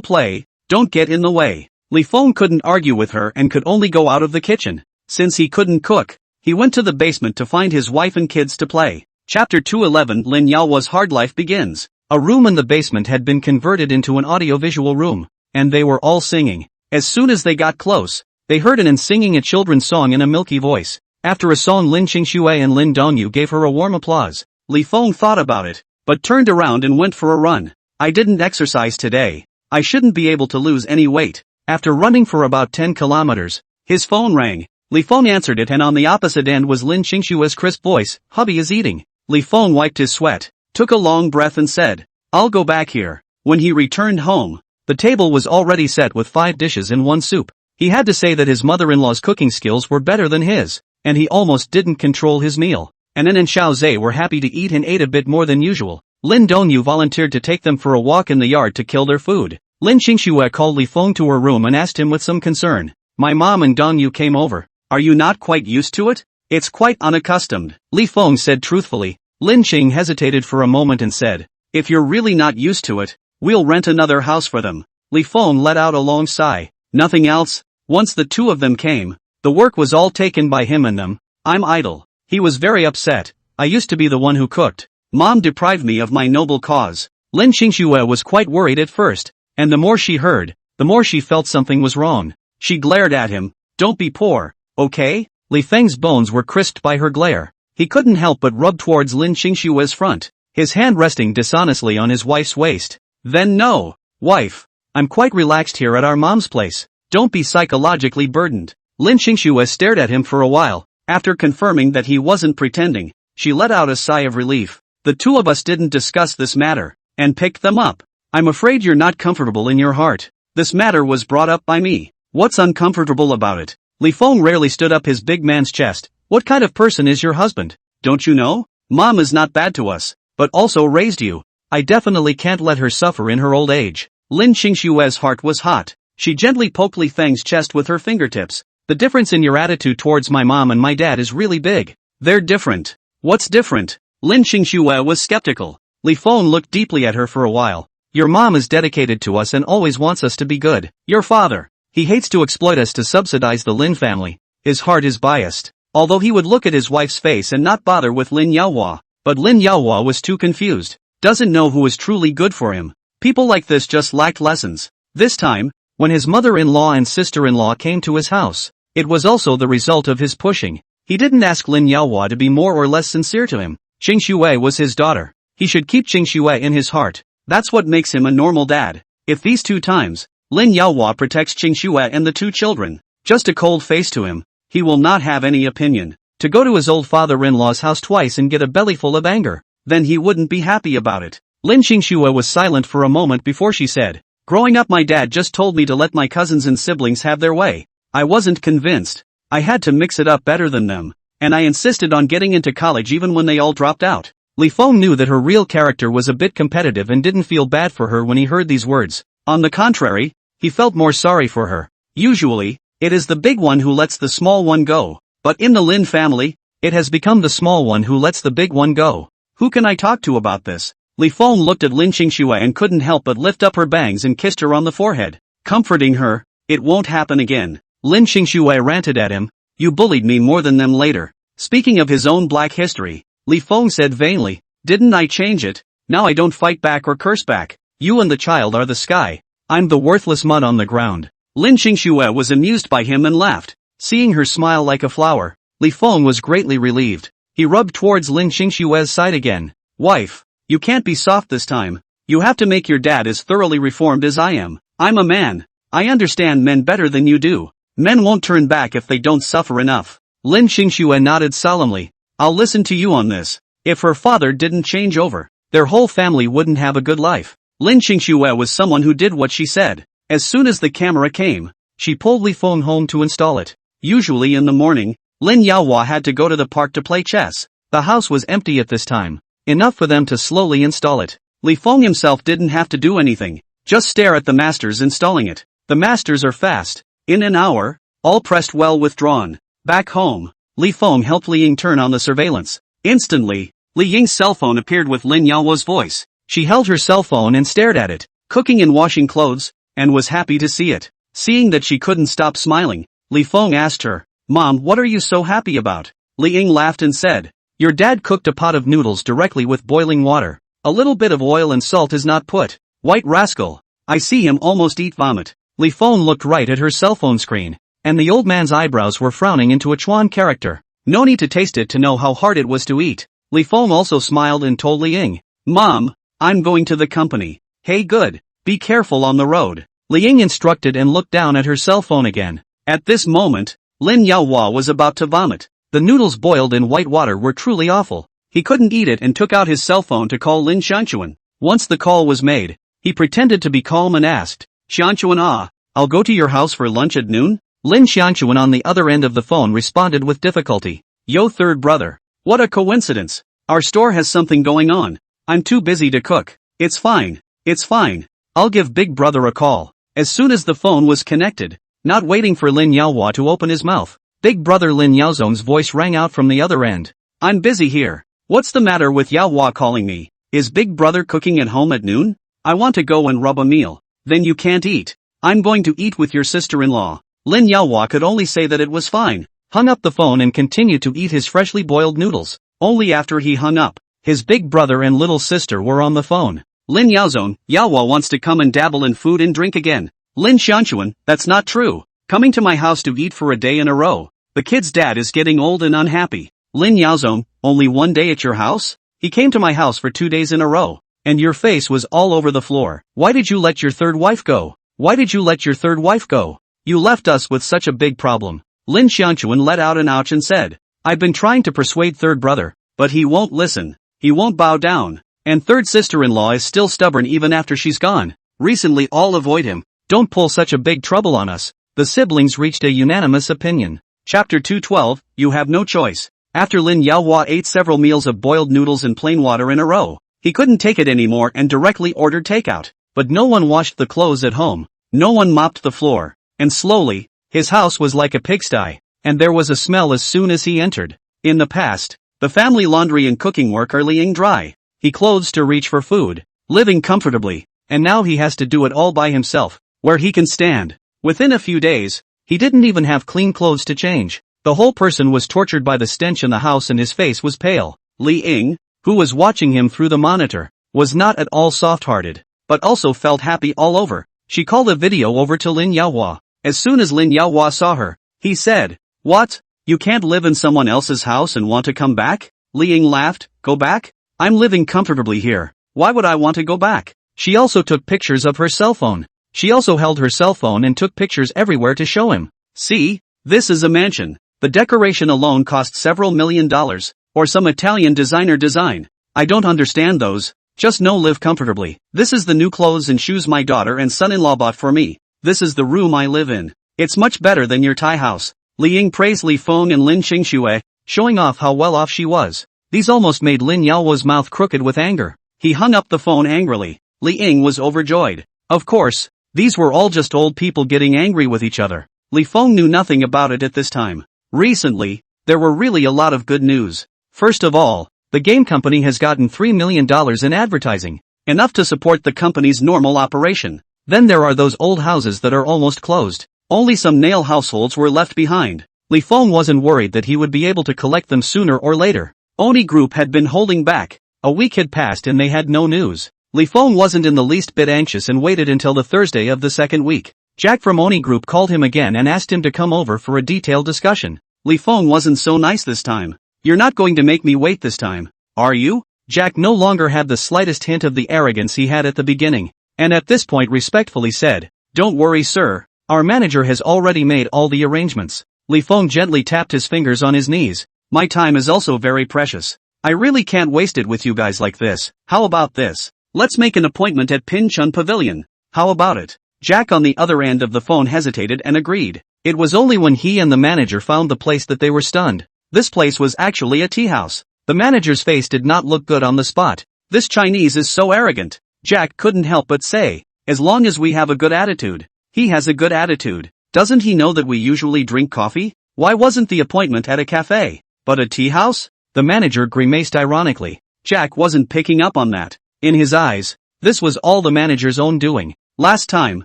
play. Don't get in the way. Li Feng couldn't argue with her and could only go out of the kitchen. Since he couldn't cook, he went to the basement to find his wife and kids to play. Chapter 211 Lin Yaohua's hard life begins. A room in the basement had been converted into an audiovisual room, and they were all singing. As soon as they got close, they heard an singing a children's song in a milky voice. After a song, Lin Xingxue and Lin Dongyu gave her a warm applause. Li Feng thought about it, but turned around and went for a run. I didn't exercise today. I shouldn't be able to lose any weight. After running for about 10 kilometers, his phone rang. Li Feng answered it, and on the opposite end was Lin Xingxue's crisp voice. Hubby is eating. Li Feng wiped his sweat, took a long breath and said, I'll go back here. When he returned home, the table was already set with 5 dishes and 1 soup. He had to say that his mother-in-law's cooking skills were better than his, and he almost didn't control his meal. Anan and Xiao Zhe were happy to eat and ate a bit more than usual. Lin Dongyu volunteered to take them for a walk in the yard to kill their food. Lin Xingxue called Li Feng to her room and asked him with some concern. My mom and Dongyu came over. Are you not quite used to it? It's quite unaccustomed. Li Feng said truthfully. Lin Xing hesitated for a moment and said, if you're really not used to it, we'll rent another house for them. Li Feng let out a long sigh. Nothing else? Once the two of them came, the work was all taken by him and them. I'm idle. He was very upset. I used to be the one who cooked. Mom deprived me of my noble cause. Lin Xingxue was quite worried at first, and the more she heard, the more she felt something was wrong. She glared at him. Don't be poor, okay? Li Feng's bones were crisped by her glare. He couldn't help but rub towards Lin Xingxue's front, his hand resting dishonestly on his wife's waist. Then no, wife. I'm quite relaxed here at our mom's place. Don't be psychologically burdened. Lin Xingxue stared at him for a while. After confirming that he wasn't pretending, she let out a sigh of relief. The two of us didn't discuss this matter, and picked them up. I'm afraid you're not comfortable in your heart. This matter was brought up by me. What's uncomfortable about it? Li Feng rarely stood up his big man's chest. What kind of person is your husband? Don't you know? Mom is not bad to us, but also raised you. I definitely can't let her suffer in her old age. Lin Xingxue's heart was hot. She gently poked Li Feng's chest with her fingertips. The difference in your attitude towards my mom and my dad is really big. They're different. What's different? Lin Xingxue was skeptical. Li Feng looked deeply at her for a while. Your mom is dedicated to us and always wants us to be good. Your father, he hates to exploit us to subsidize the Lin family. His heart is biased. Although he would look at his wife's face and not bother with Lin Yaohua, but Lin Yaohua was too confused. Doesn't know who is truly good for him. People like this just lacked lessons. This time, when his mother-in-law and sister-in-law came to his house, it was also the result of his pushing. He didn't ask Lin Yaohua to be more or less sincere to him. Xingxue was his daughter. He should keep Xingxue in his heart. That's what makes him a normal dad. If these 2 times, Lin Yaohua protects Xingxue and the 2 children, just a cold face to him, he will not have any opinion. To go to his old father-in-law's house twice and get a bellyful of anger, then he wouldn't be happy about it. Lin Xingxue was silent for a moment before she said, growing up my dad just told me to let my cousins and siblings have their way. I wasn't convinced. I had to mix it up better than them. And I insisted on getting into college even when they all dropped out. Li Feng knew that her real character was a bit competitive and didn't feel bad for her when he heard these words. On the contrary, he felt more sorry for her. Usually, it is the big one who lets the small one go. But in the Lin family, it has become the small one who lets the big one go. Who can I talk to about this? Li Feng looked at Lin Qingxue and couldn't help but lift up her bangs and kissed her on the forehead. Comforting her, it won't happen again. Lin Qingxue ranted at him, you bullied me more than them later. Speaking of his own black history, Li Feng said vainly, didn't I change it? Now I don't fight back or curse back. You and the child are the sky. I'm the worthless mud on the ground. Lin Qingxue was amused by him and laughed. Seeing her smile like a flower, Li Feng was greatly relieved. He rubbed towards Lin Qingxue's side again. Wife, you can't be soft this time. You have to make your dad as thoroughly reformed as I am. I'm a man. I understand men better than you do. Men won't turn back if they don't suffer enough. Lin Qingxue nodded solemnly. I'll listen to you on this. If her father didn't change over, their whole family wouldn't have a good life. Lin Qingxue was someone who did what she said. As soon as the camera came, she pulled Li Feng home to install it. Usually in the morning, Lin Yaohua had to go to the park to play chess. The house was empty at this time. Enough for them to slowly install it. Li Feng himself didn't have to do anything. Just stare at the masters installing it. The masters are fast. In an hour, all pressed well withdrawn. Back home, Li Feng helped Li Ying turn on the surveillance. Instantly, Li Ying's cell phone appeared with Lin Yaohua's voice. She held her cell phone and stared at it, cooking and washing clothes, and was happy to see it. Seeing that she couldn't stop smiling, Li Feng asked her, Mom, what are you so happy about? Li Ying laughed and said, your dad cooked a pot of noodles directly with boiling water. A little bit of oil and salt is not put. White rascal. I see him almost eat vomit. Li Feng looked right at her cell phone screen, and the old man's eyebrows were frowning into a Chuan character. No need to taste it to know how hard it was to eat. Li Feng also smiled and told Li Ying, Mom, I'm going to the company. Hey good, be careful on the road. Li Ying instructed and looked down at her cell phone again. At this moment, Lin Yaohua was about to vomit. The noodles boiled in white water were truly awful. He couldn't eat it and took out his cell phone to call Lin Xianquan. Once the call was made, he pretended to be calm and asked, Xianquan, I'll go to your house for lunch at noon? Lin Xianquan on the other end of the phone responded with difficulty. Yo third brother. What a coincidence. Our store has something going on. I'm too busy to cook. It's fine. It's fine. I'll give big brother a call. As soon as the phone was connected, not waiting for Lin Yaohua to open his mouth, big brother Lin Yaozong's voice rang out from the other end. I'm busy here. What's the matter with Yaohua calling me? Is big brother cooking at home at noon? I want to go and rub a meal. Then you can't eat. I'm going to eat with your sister-in-law. Lin Yaohua could only say that it was fine, hung up the phone and continued to eat his freshly boiled noodles. Only after he hung up, his big brother and little sister were on the phone. Lin Yaozong, Yaohua wants to come and dabble in food and drink again. Lin Xianquan, that's not true. Coming to my house to eat for a day in a row. The kid's dad is getting old and unhappy. Lin Yaozong, only one day at your house? He came to my house for 2 days in a row. And your face was all over the floor. Why did you let your third wife go? Why did you let your third wife go? You left us with such a big problem. Lin Xianquan let out an ouch and said, I've been trying to persuade third brother, but he won't listen. He won't bow down. And third sister-in-law is still stubborn even after she's gone. Recently all avoid him. Don't pull such a big trouble on us. The siblings reached a unanimous opinion. Chapter 212, You Have No Choice. After Lin Yaohua ate several meals of boiled noodles and plain water in a row, he couldn't take it anymore and directly ordered takeout. But no one washed the clothes at home. No one mopped the floor. And slowly, his house was like a pigsty, and there was a smell as soon as he entered. In the past, the family laundry and cooking work are laying dry. He clothes to reach for food, living comfortably, and now he has to do it all by himself, where he can stand. Within a few days, he didn't even have clean clothes to change. The whole person was tortured by the stench in the house and his face was pale. Li Ying, who was watching him through the monitor, was not at all soft-hearted, but also felt happy all over. She called a video over to Lin Yaohua. As soon as Lin Yaohua saw her, he said, What? You can't live in someone else's house and want to come back? Li Ying laughed, Go back? I'm living comfortably here. Why would I want to go back? She also took pictures of her cell phone. She also held her cell phone and took pictures everywhere to show him. See? This is a mansion. The decoration alone cost several $1,000,000, or some Italian designer design. I don't understand those. Just know live comfortably. This is the new clothes and shoes my daughter and son-in-law bought for me. This is the room I live in. It's much better than your Thai house. Li Ying praised Li Feng and Lin Qingxue, showing off how well off she was. These almost made Lin Yao's mouth crooked with anger. He hung up the phone angrily. Li Ying was overjoyed. Of course, these were all just old people getting angry with each other. Li Feng knew nothing about it at this time. Recently, there were really a lot of good news. First of all, the game company has gotten $3 million in advertising, enough to support the company's normal operation. Then there are those old houses that are almost closed. Only some nail households were left behind. Li Feng wasn't worried that he would be able to collect them sooner or later. Oni Group had been holding back. A week had passed and they had no news. Li Feng wasn't in the least bit anxious and waited until the Thursday of the second week. Jack from Oni Group called him again and asked him to come over for a detailed discussion. Li Feng wasn't so nice this time. You're not going to make me wait this time, are you? Jack no longer had the slightest hint of the arrogance he had at the beginning, and at this point respectfully said, "Don't worry, sir. Our manager has already made all the arrangements." Li Feng gently tapped his fingers on his knees. "My time is also very precious. I really can't waste it with you guys like this. How about this? Let's make an appointment at Pinchun Pavilion. How about it?" Jack on the other end of the phone hesitated and agreed. It was only when he and the manager found the place that they were stunned. This place was actually a tea house. The manager's face did not look good on the spot. "This Chinese is so arrogant." Jack couldn't help but say, "As long as we have a good attitude." He has a good attitude. Doesn't he know that we usually drink coffee? Why wasn't the appointment at a cafe, but a tea house? The manager grimaced ironically. Jack wasn't picking up on that. In his eyes, this was all the manager's own doing. Last time,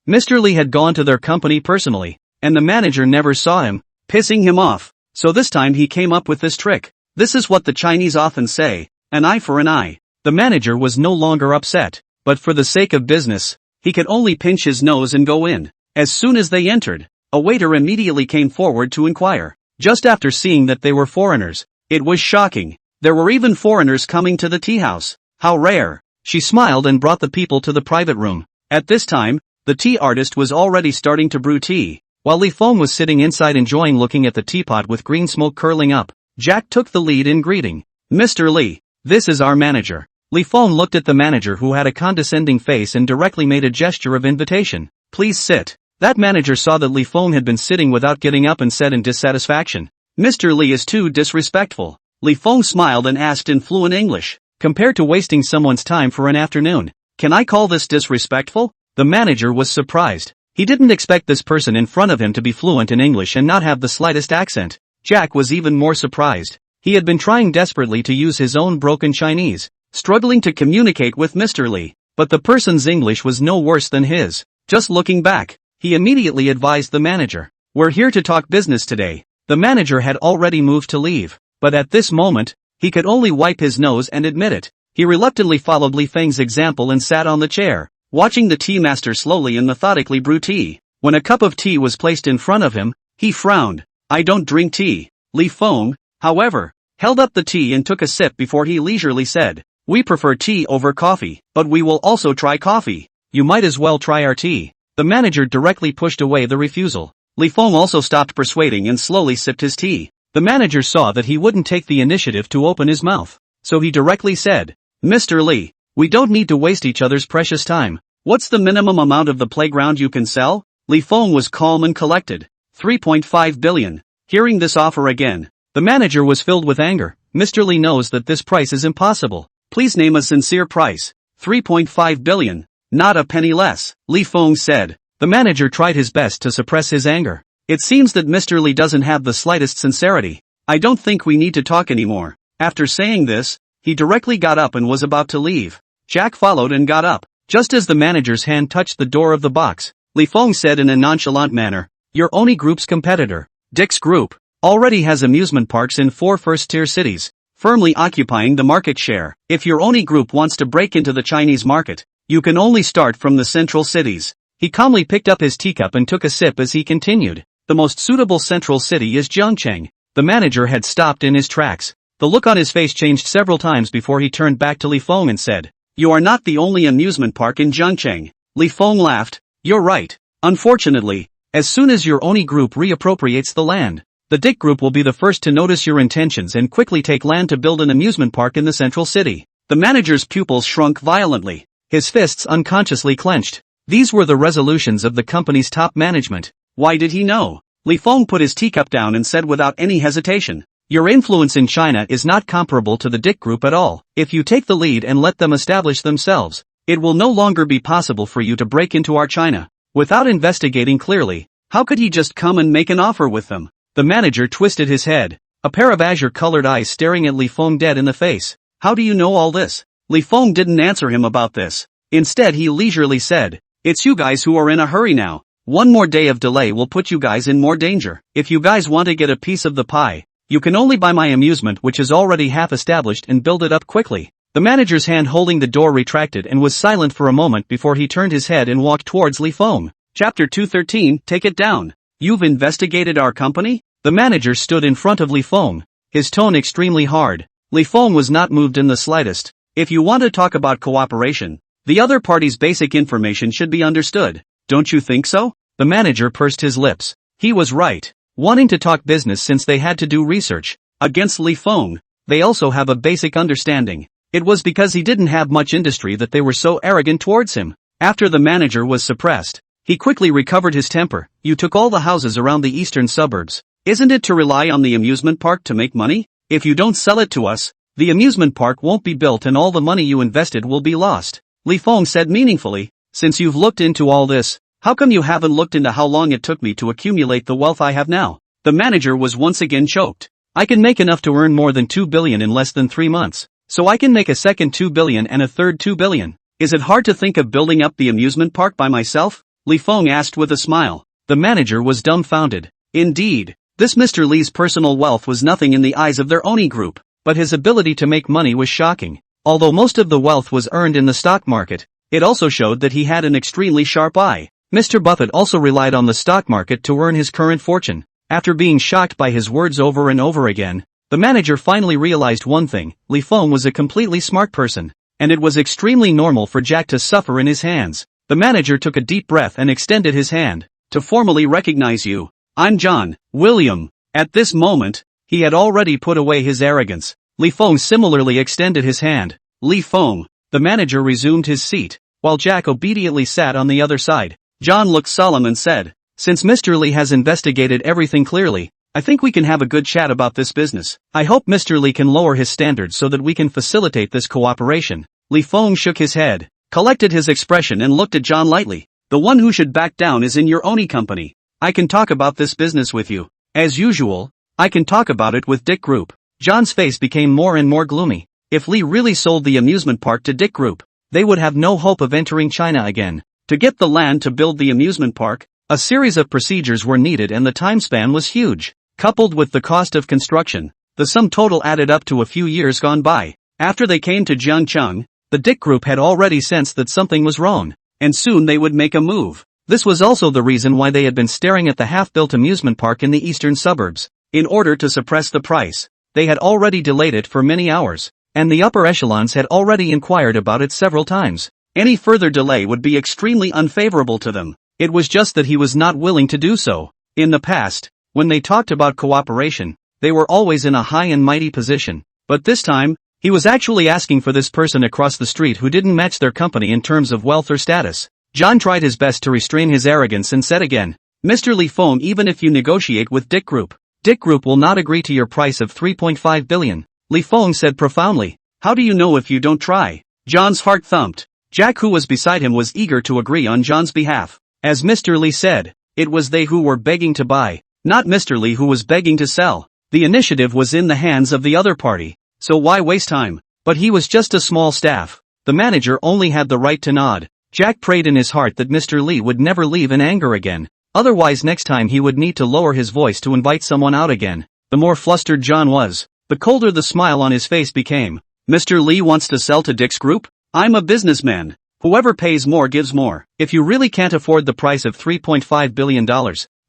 Mr. Li had gone to their company personally, and the manager never saw him, pissing him off. So this time he came up with this trick. This is what the Chinese often say, an eye for an eye. The manager was no longer upset, but for the sake of business, he could only pinch his nose and go in. As soon as they entered, a waiter immediately came forward to inquire. Just after seeing that they were foreigners, it was shocking. There were even foreigners coming to the tea house. How rare. She smiled and brought the people to the private room. At this time, the tea artist was already starting to brew tea, while Li Feng was sitting inside enjoying looking at the teapot with green smoke curling up. Jack took the lead in greeting. "Mr. Li, this is our manager." Li Feng looked at the manager who had a condescending face and directly made a gesture of invitation. "Please sit." That manager saw that Li Feng had been sitting without getting up and said in dissatisfaction, "Mr. Li is too disrespectful." Li Feng smiled and asked in fluent English, "Compared to wasting someone's time for an afternoon, can I call this disrespectful?" The manager was surprised. He didn't expect this person in front of him to be fluent in English and not have the slightest accent. Jack was even more surprised. He had been trying desperately to use his own broken Chinese, struggling to communicate with Mr. Li, but the person's English was no worse than his. Just looking back, he immediately advised the manager, "We're here to talk business today." The manager had already moved to leave, but at this moment, he could only wipe his nose and admit it. He reluctantly followed Li Feng's example and sat on the chair, watching the tea master slowly and methodically brew tea. When a cup of tea was placed in front of him, he frowned. "I don't drink tea." Li Feng, however, held up the tea and took a sip before he leisurely said, "We prefer tea over coffee, but we will also try coffee. You might as well try our tea." The manager directly pushed away the refusal. Li Feng also stopped persuading and slowly sipped his tea. The manager saw that he wouldn't take the initiative to open his mouth, so he directly said, "Mr. Li, we don't need to waste each other's precious time. What's the minimum amount of the playground you can sell?" Li Feng was calm and collected. 3.5 billion. Hearing this offer again, the manager was filled with anger. "Mr. Li knows that this price is impossible. Please name a sincere price." 3.5 billion. "Not a penny less," Li Feng said. The manager tried his best to suppress his anger. "It seems that Mr. Li doesn't have the slightest sincerity. I don't think we need to talk anymore." After saying this, he directly got up and was about to leave. Jack followed and got up. Just as the manager's hand touched the door of the box, Li Feng said in a nonchalant manner, "Your Oni Group's competitor, Dick's Group, already has amusement parks in 4 first-tier cities, firmly occupying the market share. If your Oni Group wants to break into the Chinese market, you can only start from the central cities." He calmly picked up his teacup and took a sip as he continued. "The most suitable central city is Zhengcheng." The manager had stopped in his tracks. The look on his face changed several times before he turned back to Li Feng and said, "You are not the only amusement park in Zhengcheng." Li Feng laughed. "You're right. Unfortunately, as soon as your Oni Group reappropriates the land, the Dick Group will be the first to notice your intentions and quickly take land to build an amusement park in the central city." The manager's pupils shrunk violently. His fists unconsciously clenched. These were the resolutions of the company's top management. Why did he know? Li Feng put his teacup down and said without any hesitation, "Your influence in China is not comparable to the Dick Group at all. If you take the lead and let them establish themselves, it will no longer be possible for you to break into our China." Without investigating clearly, how could he just come and make an offer with them? The manager twisted his head, a pair of azure-colored eyes staring at Li Feng dead in the face. "How do you know all this?" Li Feng didn't answer him about this. Instead he leisurely said, "It's you guys who are in a hurry now. One more day of delay will put you guys in more danger. If you guys want to get a piece of the pie, you can only buy my amusement, which is already half established, and build it up quickly." The manager's hand holding the door retracted and was silent for a moment before he turned his head and walked towards Li Feng. Chapter 213, Take It Down. "You've investigated our company?" The manager stood in front of Li Feng, his tone extremely hard. Li Feng was not moved in the slightest. "If you want to talk about cooperation, the other party's basic information should be understood. Don't you think so?" The manager pursed his lips. He was right. Wanting to talk business since they had to do research against Li Feng, they also have a basic understanding. It was because he didn't have much industry that they were so arrogant towards him. After the manager was suppressed, he quickly recovered his temper. "You took all the houses around the eastern suburbs. Isn't it to rely on the amusement park to make money? If you don't sell it to us, the amusement park won't be built and all the money you invested will be lost." Li Feng said meaningfully, "Since you've looked into all this, how come you haven't looked into how long it took me to accumulate the wealth I have now?" The manager was once again choked. "I can make enough to earn more than 2 billion in less than 3 months. So I can make a second 2 billion and a third 2 billion. Is it hard to think of building up the amusement park by myself?" Li Feng asked with a smile. The manager was dumbfounded. Indeed, this Mr. Li's personal wealth was nothing in the eyes of their Oni group, but his ability to make money was shocking. Although most of the wealth was earned in the stock market, it also showed that he had an extremely sharp eye. Mr. Buffett also relied on the stock market to earn his current fortune. After being shocked by his words over and over again, the manager finally realized one thing: Li Feng was a completely smart person, and it was extremely normal for Jack to suffer in his hands. The manager took a deep breath and extended his hand. "To formally recognize you, I'm John William." At this moment, he had already put away his arrogance. Li Feng similarly extended his hand. "Li Feng." The manager resumed his seat, while Jack obediently sat on the other side. John looked solemn and said, "Since Mr. Li has investigated everything clearly, I think we can have a good chat about this business. I hope Mr. Li can lower his standards so that we can facilitate this cooperation." Li Feng shook his head, collected his expression and looked at John lightly. "The one who should back down is in your Oni company. I can talk about this business with you. As usual, I can talk about it with Dick Group." John's face became more and more gloomy. If Li really sold the amusement park to Dick Group, they would have no hope of entering China again. To get the land to build the amusement park, a series of procedures were needed and the time span was huge. Coupled with the cost of construction, the sum total added up to a few years gone by. After they came to Jiangcheng, the Dick Group had already sensed that something was wrong, and soon they would make a move. This was also the reason why they had been staring at the half-built amusement park in the eastern suburbs. In order to suppress the price, they had already delayed it for many hours, and the upper echelons had already inquired about it several times. Any further delay would be extremely unfavorable to them. It was just that he was not willing to do so. In the past, when they talked about cooperation, they were always in a high and mighty position. But this time, he was actually asking for this person across the street who didn't match their company in terms of wealth or status. John tried his best to restrain his arrogance and said again, "Mr. Li Feng, even if you negotiate with Dick Group will not agree to your price of 3.5 billion. Li Feng said profoundly, "How do you know if you don't try?" John's heart thumped. Jack, who was beside him, was eager to agree on John's behalf. As Mr. Li said, it was they who were begging to buy, not Mr. Li who was begging to sell. The initiative was in the hands of the other party, so why waste time? But he was just a small staff. The manager only had the right to nod. Jack prayed in his heart that Mr. Li would never leave in anger again. Otherwise next time he would need to lower his voice to invite someone out again. The more flustered John was, the colder the smile on his face became. "Mr. Li wants to sell to Dick's Group? I'm a businessman. Whoever pays more gives more. If you really can't afford the price of $3.5 billion,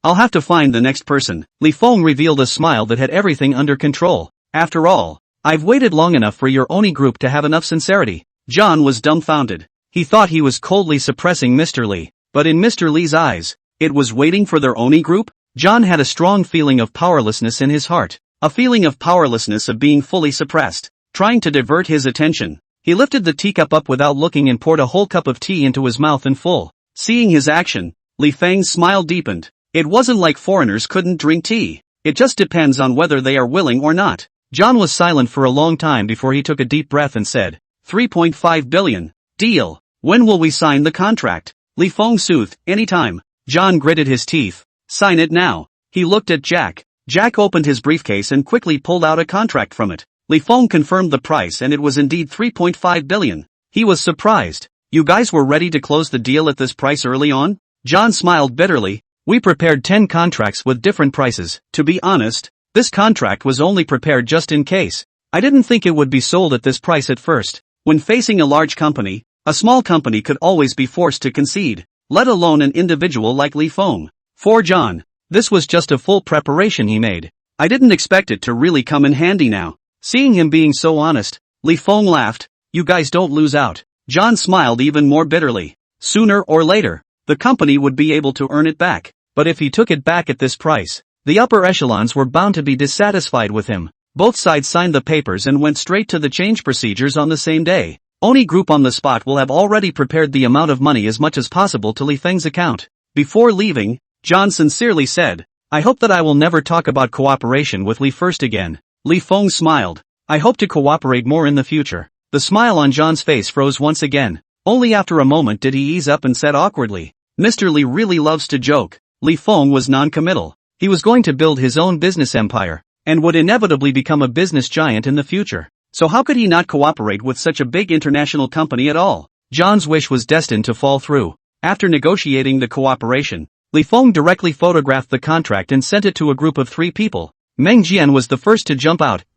I'll have to find the next person." Li Feng revealed a smile that had everything under control. "After all, I've waited long enough for your Oni group to have enough sincerity." John was dumbfounded. He thought he was coldly suppressing Mr. Li, but in Mr. Li's eyes, it was waiting for their Oni group? John had a strong feeling of powerlessness in his heart, a feeling of powerlessness of being fully suppressed. Trying to divert his attention, he lifted the teacup up without looking and poured a whole cup of tea into his mouth in full. Seeing his action, Li Feng's smile deepened. It wasn't like foreigners couldn't drink tea. It just depends on whether they are willing or not. John was silent for a long time before he took a deep breath and said, 3.5 billion. Deal. When will we sign the contract? Li Feng soothed, anytime. John gritted his teeth. Sign it now. He looked at Jack. Jack opened his briefcase and quickly pulled out a contract from it. Li Feng confirmed the price and it was indeed 3.5 billion. He was surprised. You guys were ready to close the deal at this price early on? John smiled bitterly. We prepared 10 contracts with different prices. To be honest, this contract was only prepared just in case. I didn't think it would be sold at this price at first. When facing a large company, a small company could always be forced to concede, let alone an individual like Li Feng. For John, this was just a full preparation he made. I didn't expect it to really come in handy now. Seeing him being so honest, Li Feng laughed. You guys don't lose out. John smiled even more bitterly. Sooner or later, the company would be able to earn it back. But if he took it back at this price, the upper echelons were bound to be dissatisfied with him. Both sides signed the papers and went straight to the change procedures on the same day. Oni Group on the spot will have already prepared the amount of money as much as possible to Li Feng's account. Before leaving, John sincerely said, I hope that I will never talk about cooperation with Li first again. Li Feng smiled. I hope to cooperate more in the future. The smile on John's face froze once again. Only after a moment did he ease up and said awkwardly, Mr. Li really loves to joke. Li Feng was non-committal. He was going to build his own business empire, and would inevitably become a business giant in the future. So how could he not cooperate with such a big international company at all? John's wish was destined to fall through. After negotiating the cooperation, Li Feng directly photographed the contract and sent it to a group of 3 people. Meng Jian was the first to jump out, ********.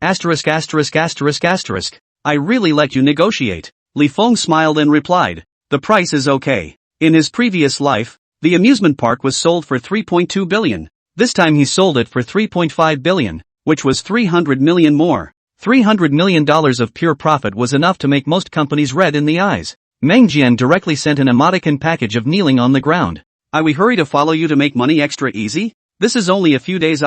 I really let you negotiate. Li Feng smiled and replied, the price is okay. In his previous life, the amusement park was sold for 3.2 billion. This time he sold it for 3.5 billion, which was 300 million more. $300 million of pure profit was enough to make most companies red in the eyes. Meng Jian directly sent an emoticon package of kneeling on the ground. We hurry to follow you to make money extra easy? This is only a few days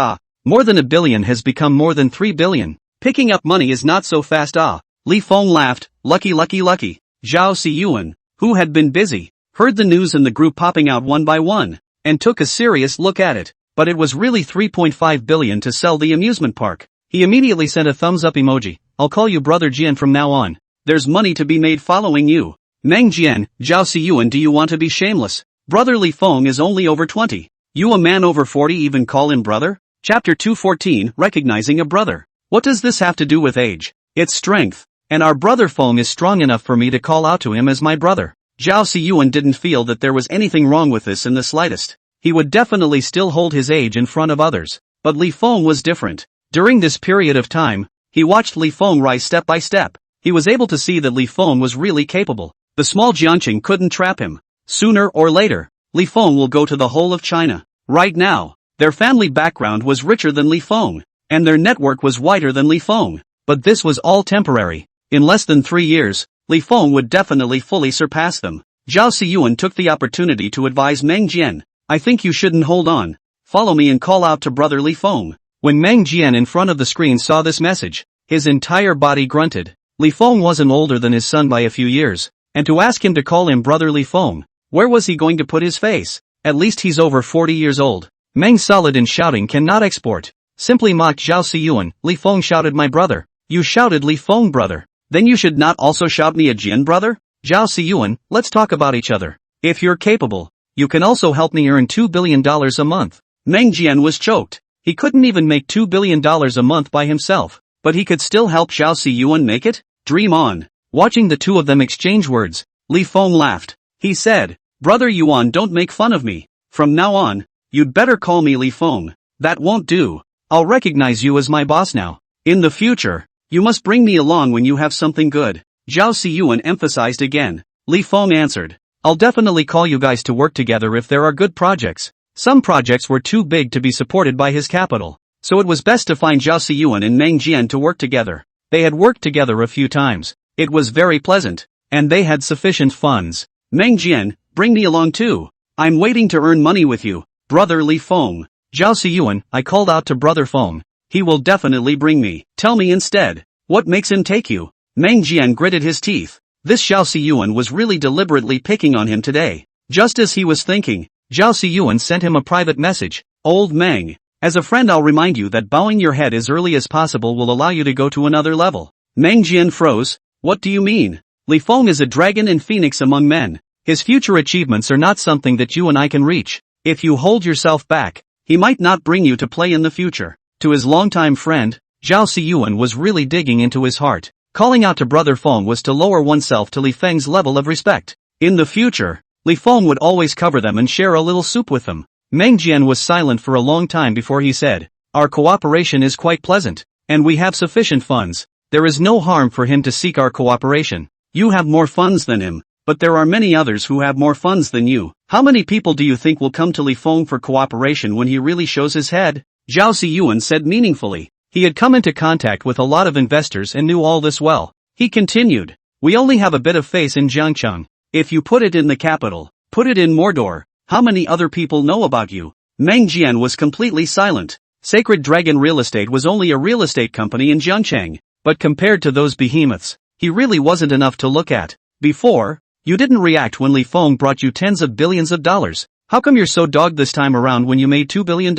More than a billion has become more than 3 billion. Picking up money is not so fast Li Feng laughed, lucky. Zhao Siyuan, who had been busy, heard the news and the group popping out one by one, and took a serious look at it. But it was really 3.5 billion to sell the amusement park. He immediately sent a thumbs up emoji. I'll call you Brother Jian from now on. There's money to be made following you. Meng Jian, Zhao Siyuan, do you want to be shameless? Brother Li Feng is only over 20. You a man over 40 even call him brother? Chapter 214, Recognizing a Brother. What does this have to do with age? It's strength. And our brother Feng is strong enough for me to call out to him as my brother. Zhao Siyuan didn't feel that there was anything wrong with this in the slightest. He would definitely still hold his age in front of others. But Li Feng was different. During this period of time, he watched Li Feng rise step by step. He was able to see that Li Feng was really capable. The small Jianqing couldn't trap him. Sooner or later, Li Feng will go to the whole of China. Right now, their family background was richer than Li Feng, and their network was wider than Li Feng. But this was all temporary. In less than 3 years, Li Feng would definitely fully surpass them. Zhao Siyuan took the opportunity to advise Meng Jian, I think you shouldn't hold on. Follow me and call out to brother Li Feng. When Meng Jian in front of the screen saw this message, his entire body grunted. Li Feng wasn't older than his son by a few years, and to ask him to call him brother Li Feng, where was he going to put his face? At least he's over 40 years old. Meng solid in shouting cannot export. Simply mocked Zhao Siyuan. Li Feng shouted my brother. You shouted Li Feng brother. Then you should not also shout me a Jian brother? Zhao Siyuan, let's talk about each other. If you're capable, you can also help me earn $2 billion a month. Meng Jian was choked. He couldn't even make $2 billion a month by himself, but he could still help Zhao Siyuan make it? Dream on. Watching the two of them exchange words, Li Feng laughed. He said, Brother Yuan, don't make fun of me. From now on, you'd better call me Li Feng. That won't do. I'll recognize you as my boss now. In the future, you must bring me along when you have something good. Zhao Siyuan emphasized again. Li Feng answered, I'll definitely call you guys to work together if there are good projects. Some projects were too big to be supported by his capital, so it was best to find Zhao Siyuan and Meng Jian to work together. They had worked together a few times. It was very pleasant, and they had sufficient funds. Meng Jian, bring me along too. I'm waiting to earn money with you, brother Li Feng. Zhao Siyuan, I called out to brother Feng. He will definitely bring me. Tell me instead, what makes him take you? Meng Jian gritted his teeth. This Zhao Siyuan was really deliberately picking on him today. Just as he was thinking, Zhao Siyuan sent him a private message. Old Meng. As a friend I'll remind you that bowing your head as early as possible will allow you to go to another level. Meng Jian froze. What do you mean? Li Feng is a dragon and phoenix among men. His future achievements are not something that you and I can reach. If you hold yourself back, he might not bring you to play in the future. To his longtime friend, Zhao Siyuan was really digging into his heart. Calling out to Brother Feng was to lower oneself to Li Feng's level of respect. In the future, Li Feng would always cover them and share a little soup with them. Meng Jian was silent for a long time before he said, "Our cooperation is quite pleasant, and we have sufficient funds. There is no harm for him to seek our cooperation. You have more funds than him, but there are many others who have more funds than you. How many people do you think will come to Li Feng for cooperation when he really shows his head?" Zhao Siyuan said meaningfully. He had come into contact with a lot of investors and knew all this well. He continued, "We only have a bit of face in Jiangcheng. If you put it in the capital, put it in Mordor, how many other people know about you?" Meng Jian was completely silent. Sacred Dragon Real Estate was only a real estate company in Jiangcheng, but compared to those behemoths, he really wasn't enough to look at. Before, you didn't react when Li Feng brought you tens of billions of dollars. How come you're so dogged this time around when you made $2 billion?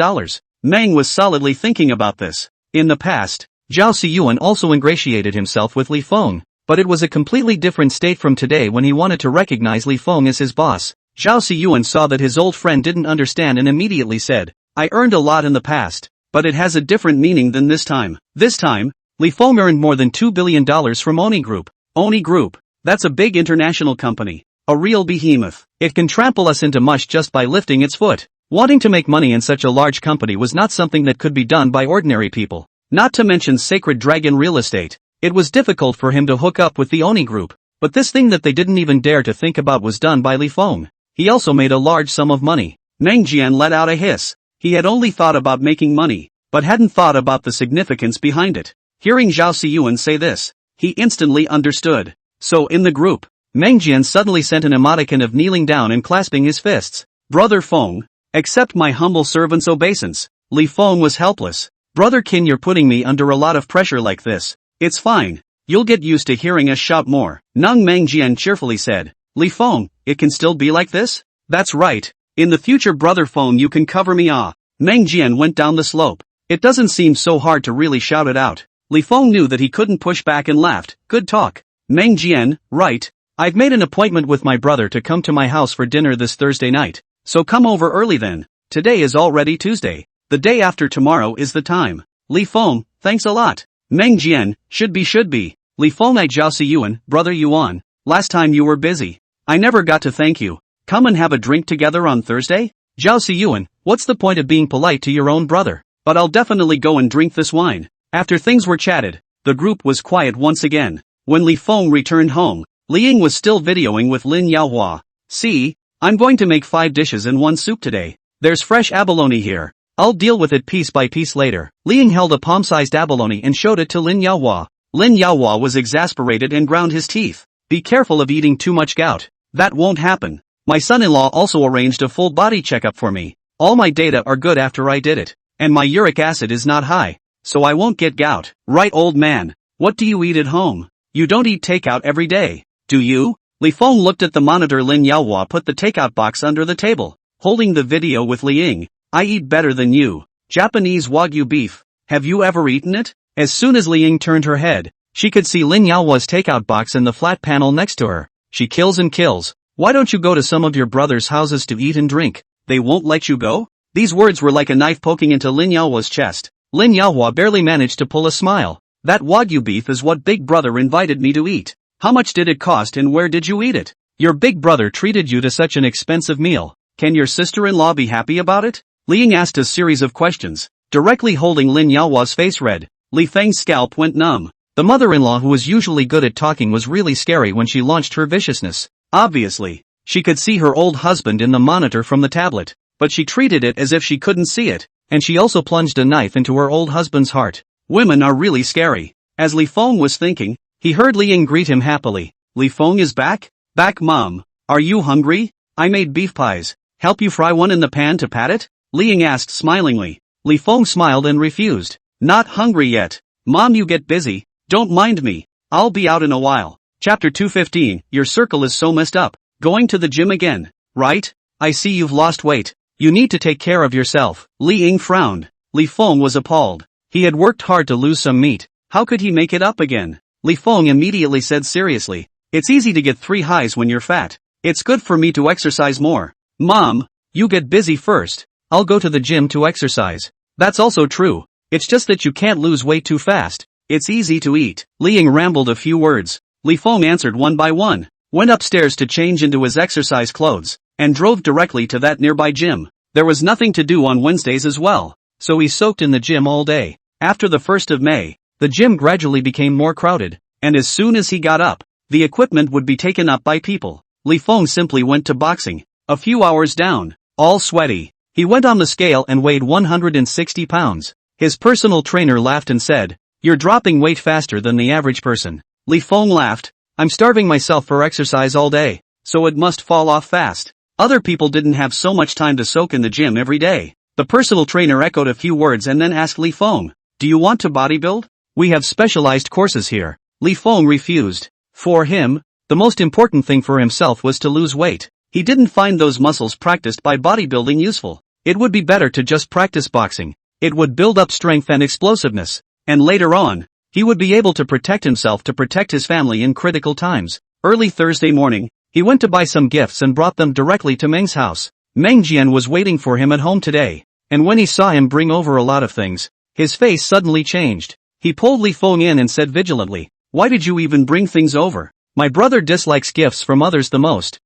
Meng was solidly thinking about this. In the past, Zhao Siyuan also ingratiated himself with Li Feng, but it was a completely different state from today when he wanted to recognize Li Feng as his boss. Zhao Siyuan saw that his old friend didn't understand and immediately said, "I earned a lot in the past, but it has a different meaning than this time." This time, Li Feng earned more than $2 billion from Oni Group. Oni Group, that's a big international company. A real behemoth. It can trample us into mush just by lifting its foot. Wanting to make money in such a large company was not something that could be done by ordinary people. Not to mention Sacred Dragon Real Estate. It was difficult for him to hook up with the Oni Group. But this thing that they didn't even dare to think about was done by Li Feng. He also made a large sum of money. Meng Jian let out a hiss. He had only thought about making money, but hadn't thought about the significance behind it. Hearing Zhao Siyuan say this, he instantly understood. So in the group, Meng Jian suddenly sent an emoticon of kneeling down and clasping his fists. "Brother Feng, accept my humble servant's obeisance." Li Feng was helpless. "Brother Qin, you're putting me under a lot of pressure like this. It's fine. You'll get used to hearing us shout more." Nung Meng Jian cheerfully said. "Li Feng, it can still be like this?" "That's right. In the future, Brother Feng, you can cover me." Meng Jian went down the slope. It doesn't seem so hard to really shout it out. Li Feng knew that he couldn't push back and laughed. "Good talk. Meng Jian, right. I've made an appointment with my brother to come to my house for dinner this Thursday night. So come over early then. Today is already Tuesday. The day after tomorrow is the time." Li Feng, thanks a lot. Meng Jian, should be. Li Feng I Zhao Siyuan, Brother Yuan, last time you were busy. I never got to thank you. Come and have a drink together on Thursday? Zhao Siyuan, what's the point of being polite to your own brother? But I'll definitely go and drink this wine. After things were chatted, the group was quiet once again. When Li Feng returned home, Li Ying was still videoing with Lin Yaohua. "See, I'm going to make 5 dishes and 1 soup today. There's fresh abalone here. I'll deal with it piece by piece later." Li Ying held a palm-sized abalone and showed it to Lin Yaohua. Lin Yaohua was exasperated and ground his teeth. "Be careful of eating too much gout. That won't happen. My son-in-law also arranged a full body checkup for me. All my data are good after I did it. And my uric acid is not high. So I won't get gout." "Right, old man. What do you eat at home? You don't eat takeout every day, do you?" Li Feng looked at the monitor. Lin Yaohua put the takeout box under the table, holding the video with Li Ying. "I eat better than you. Japanese Wagyu beef. Have you ever eaten it?" As soon as Li Ying turned her head, she could see Lin Yaohua's takeout box in the flat panel next to her. "She kills and kills. Why don't you go to some of your brother's houses to eat and drink? They won't let you go?" These words were like a knife poking into Lin Yaohua's chest. Lin Yaohua barely managed to pull a smile. "That Wagyu beef is what Big Brother invited me to eat. How much did it cost and where did you eat it? Your Big Brother treated you to such an expensive meal. Can your sister-in-law be happy about it?" Li Ying asked a series of questions, directly holding Lin Yaohua's face red. Li Feng's scalp went numb. The mother-in-law, who was usually good at talking, was really scary when she launched her viciousness. Obviously, she could see her old husband in the monitor from the tablet, but she treated it as if she couldn't see it, and she also plunged a knife into her old husband's heart. Women are really scary. As Li Feng was thinking, he heard Li Ying greet him happily. "Li Feng is back? Back, Mom. Are you hungry? I made beef pies. Help you fry one in the pan to pat it?" Li Ying asked smilingly. Li Feng smiled and refused. "Not hungry yet. Mom, you get busy. Don't mind me. I'll be out in a while." Chapter 215, Your circle is so messed up. Going to the gym again, right? I see you've lost weight. You need to take care of yourself. Li Ying frowned. Li Feng was appalled. He had worked hard to lose some meat. How could he make it up again? Li Feng immediately said seriously, it's easy to get 3 highs when you're fat. It's good for me to exercise more. Mom, you get busy first. I'll go to the gym to exercise. That's also true. It's just that you can't lose weight too fast. It's easy to eat. Li Ying rambled a few words. Li Feng answered one by one, went upstairs to change into his exercise clothes, and drove directly to that nearby gym. There was nothing to do on Wednesdays as well, so he soaked in the gym all day. After the 1st of May, the gym gradually became more crowded, and as soon as he got up, the equipment would be taken up by people. Li Feng simply went to boxing. A few hours down, all sweaty, he went on the scale and weighed 160 pounds. His personal trainer laughed and said, you're dropping weight faster than the average person. Li Feng laughed, I'm starving myself for exercise all day, so it must fall off fast. Other people didn't have so much time to soak in the gym every day. The personal trainer echoed a few words and then asked Li Feng, do you want to bodybuild? We have specialized courses here. Li Feng refused. For him, the most important thing for himself was to lose weight. He didn't find those muscles practiced by bodybuilding useful. It would be better to just practice boxing. It would build up strength and explosiveness. And later on, he would be able to protect himself to protect his family in critical times. Early Thursday morning, he went to buy some gifts and brought them directly to Meng's house. Meng Jian was waiting for him at home today, and when he saw him bring over a lot of things, his face suddenly changed. He pulled Li Feng in and said vigilantly, why did you even bring things over? My brother dislikes gifts from others the most.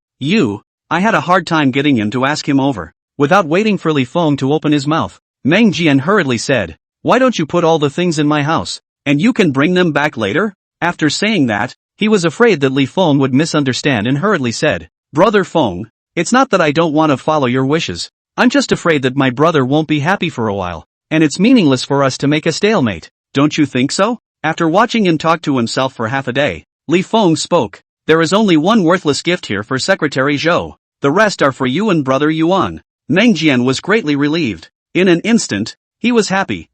I had a hard time getting him to ask him over. Without waiting for Li Feng to open his mouth, Meng Jian hurriedly said, why don't you put all the things in my house, and you can bring them back later? After saying that, he was afraid that Li Feng would misunderstand and hurriedly said, Brother Feng, it's not that I don't want to follow your wishes. I'm just afraid that my brother won't be happy for a while, and it's meaningless for us to make a stalemate. Don't you think so? After watching him talk to himself for half a day, Li Feng spoke. There is only one worthless gift here for Secretary Zhou. The rest are for you and Brother Yuan. Meng Jian was greatly relieved. In an instant, he was happy.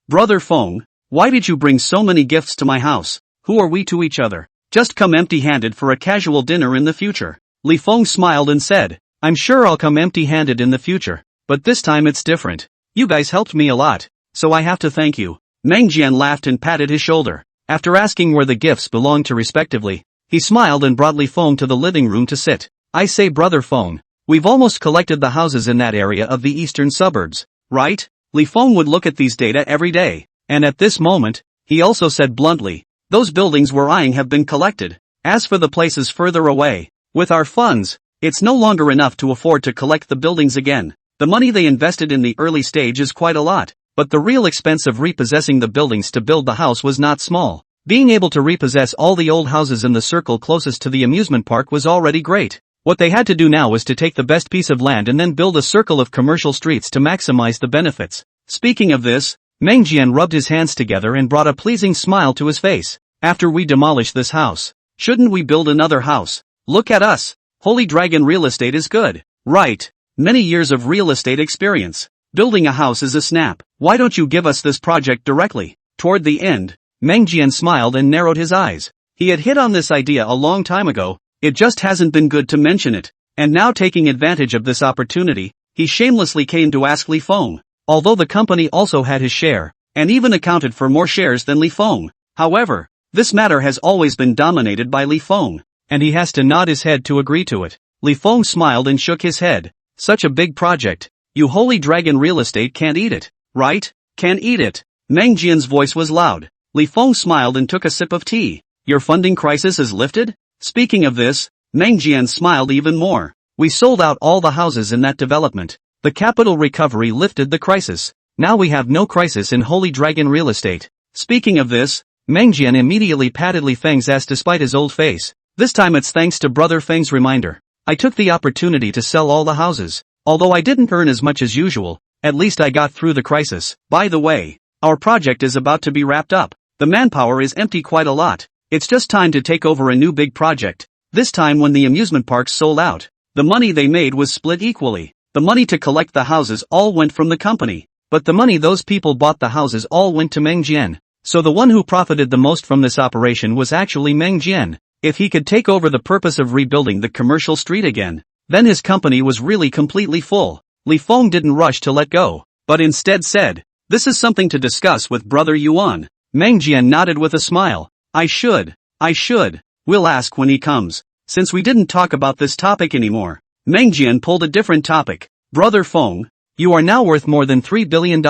Brother Feng, why did you bring so many gifts to my house? Who are we to each other? Just come empty-handed for a casual dinner in the future. Li Feng smiled and said, I'm sure I'll come empty-handed in the future, but this time it's different. You guys helped me a lot, so I have to thank you. Meng Jian laughed and patted his shoulder. After asking where the gifts belonged to respectively, he smiled and brought Li Feng to the living room to sit. I say Brother Feng, we've almost collected the houses in that area of the eastern suburbs, right? Li Feng would look at these data every day, and at this moment, he also said bluntly, those buildings we're eyeing have been collected. As for the places further away, with our funds, it's no longer enough to afford to collect the buildings again. The money they invested in the early stage is quite a lot, but the real expense of repossessing the buildings to build the house was not small. Being able to repossess all the old houses in the circle closest to the amusement park was already great. What they had to do now was to take the best piece of land and then build a circle of commercial streets to maximize the benefits. Speaking of this, Meng Jian rubbed his hands together and brought a pleasing smile to his face. After we demolish this house, shouldn't we build another house? Look at us. Holy Dragon Real Estate is good. Right. Many years of real estate experience. Building a house is a snap. Why don't you give us this project directly? Toward the end, Meng Jian smiled and narrowed his eyes. He had hit on this idea a long time ago. It just hasn't been good to mention it. And now taking advantage of this opportunity, he shamelessly came to ask Li Feng. Although the company also had his share, and even accounted for more shares than Li Feng. However, this matter has always been dominated by Li Feng, and he has to nod his head to agree to it. Li Feng smiled and shook his head. Such a big project. You Holy Dragon Real Estate can't eat it, right? Can't eat it. Meng Jian's voice was loud. Li Feng smiled and took a sip of tea. Your funding crisis is lifted? Speaking of this, Meng Jian smiled even more. We sold out all the houses in that development. The capital recovery lifted the crisis. Now we have no crisis in Holy Dragon Real Estate. Speaking of this, Meng Jian immediately patted Li Feng's ass despite his old face. This time it's thanks to Brother Feng's reminder. I took the opportunity to sell all the houses. Although I didn't earn as much as usual, at least I got through the crisis. By the way, our project is about to be wrapped up. The manpower is empty quite a lot. It's just time to take over a new big project. This time when the amusement parks sold out, the money they made was split equally. The money to collect the houses all went from the company, but the money those people bought the houses all went to Meng Jian. So the one who profited the most from this operation was actually Meng Jian. If he could take over the purpose of rebuilding the commercial street again, Then his company was really completely full. Li Feng didn't rush to let go, but instead said, "This is something to discuss with Brother Yuan." Meng Jian nodded with a smile. I should. We'll ask when he comes, since we didn't talk about this topic anymore. Meng Jian pulled a different topic. Brother Feng, you are now worth more than $3 billion,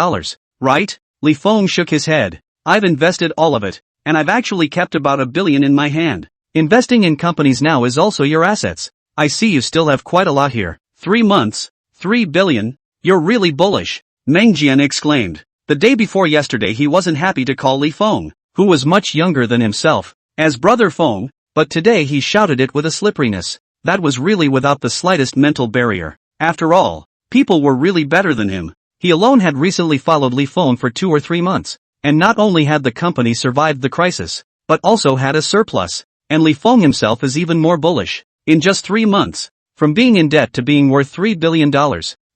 right? Li Feng shook his head. I've invested all of it, and I've actually kept about $1 billion in my hand. Investing in companies now is also your assets. I see you still have quite a lot here. 3 months, $3 billion? You're really bullish, Meng Jian exclaimed. The day before yesterday he wasn't happy to call Li Feng, who was much younger than himself, as Brother Feng, but today he shouted it with a slipperiness that was really without the slightest mental barrier. After all, people were really better than him. He alone had recently followed Li Feng for 2 or 3 months, and not only had the company survived the crisis, but also had a surplus, and Li Feng himself is even more bullish. In just 3 months, from being in debt to being worth $3 billion,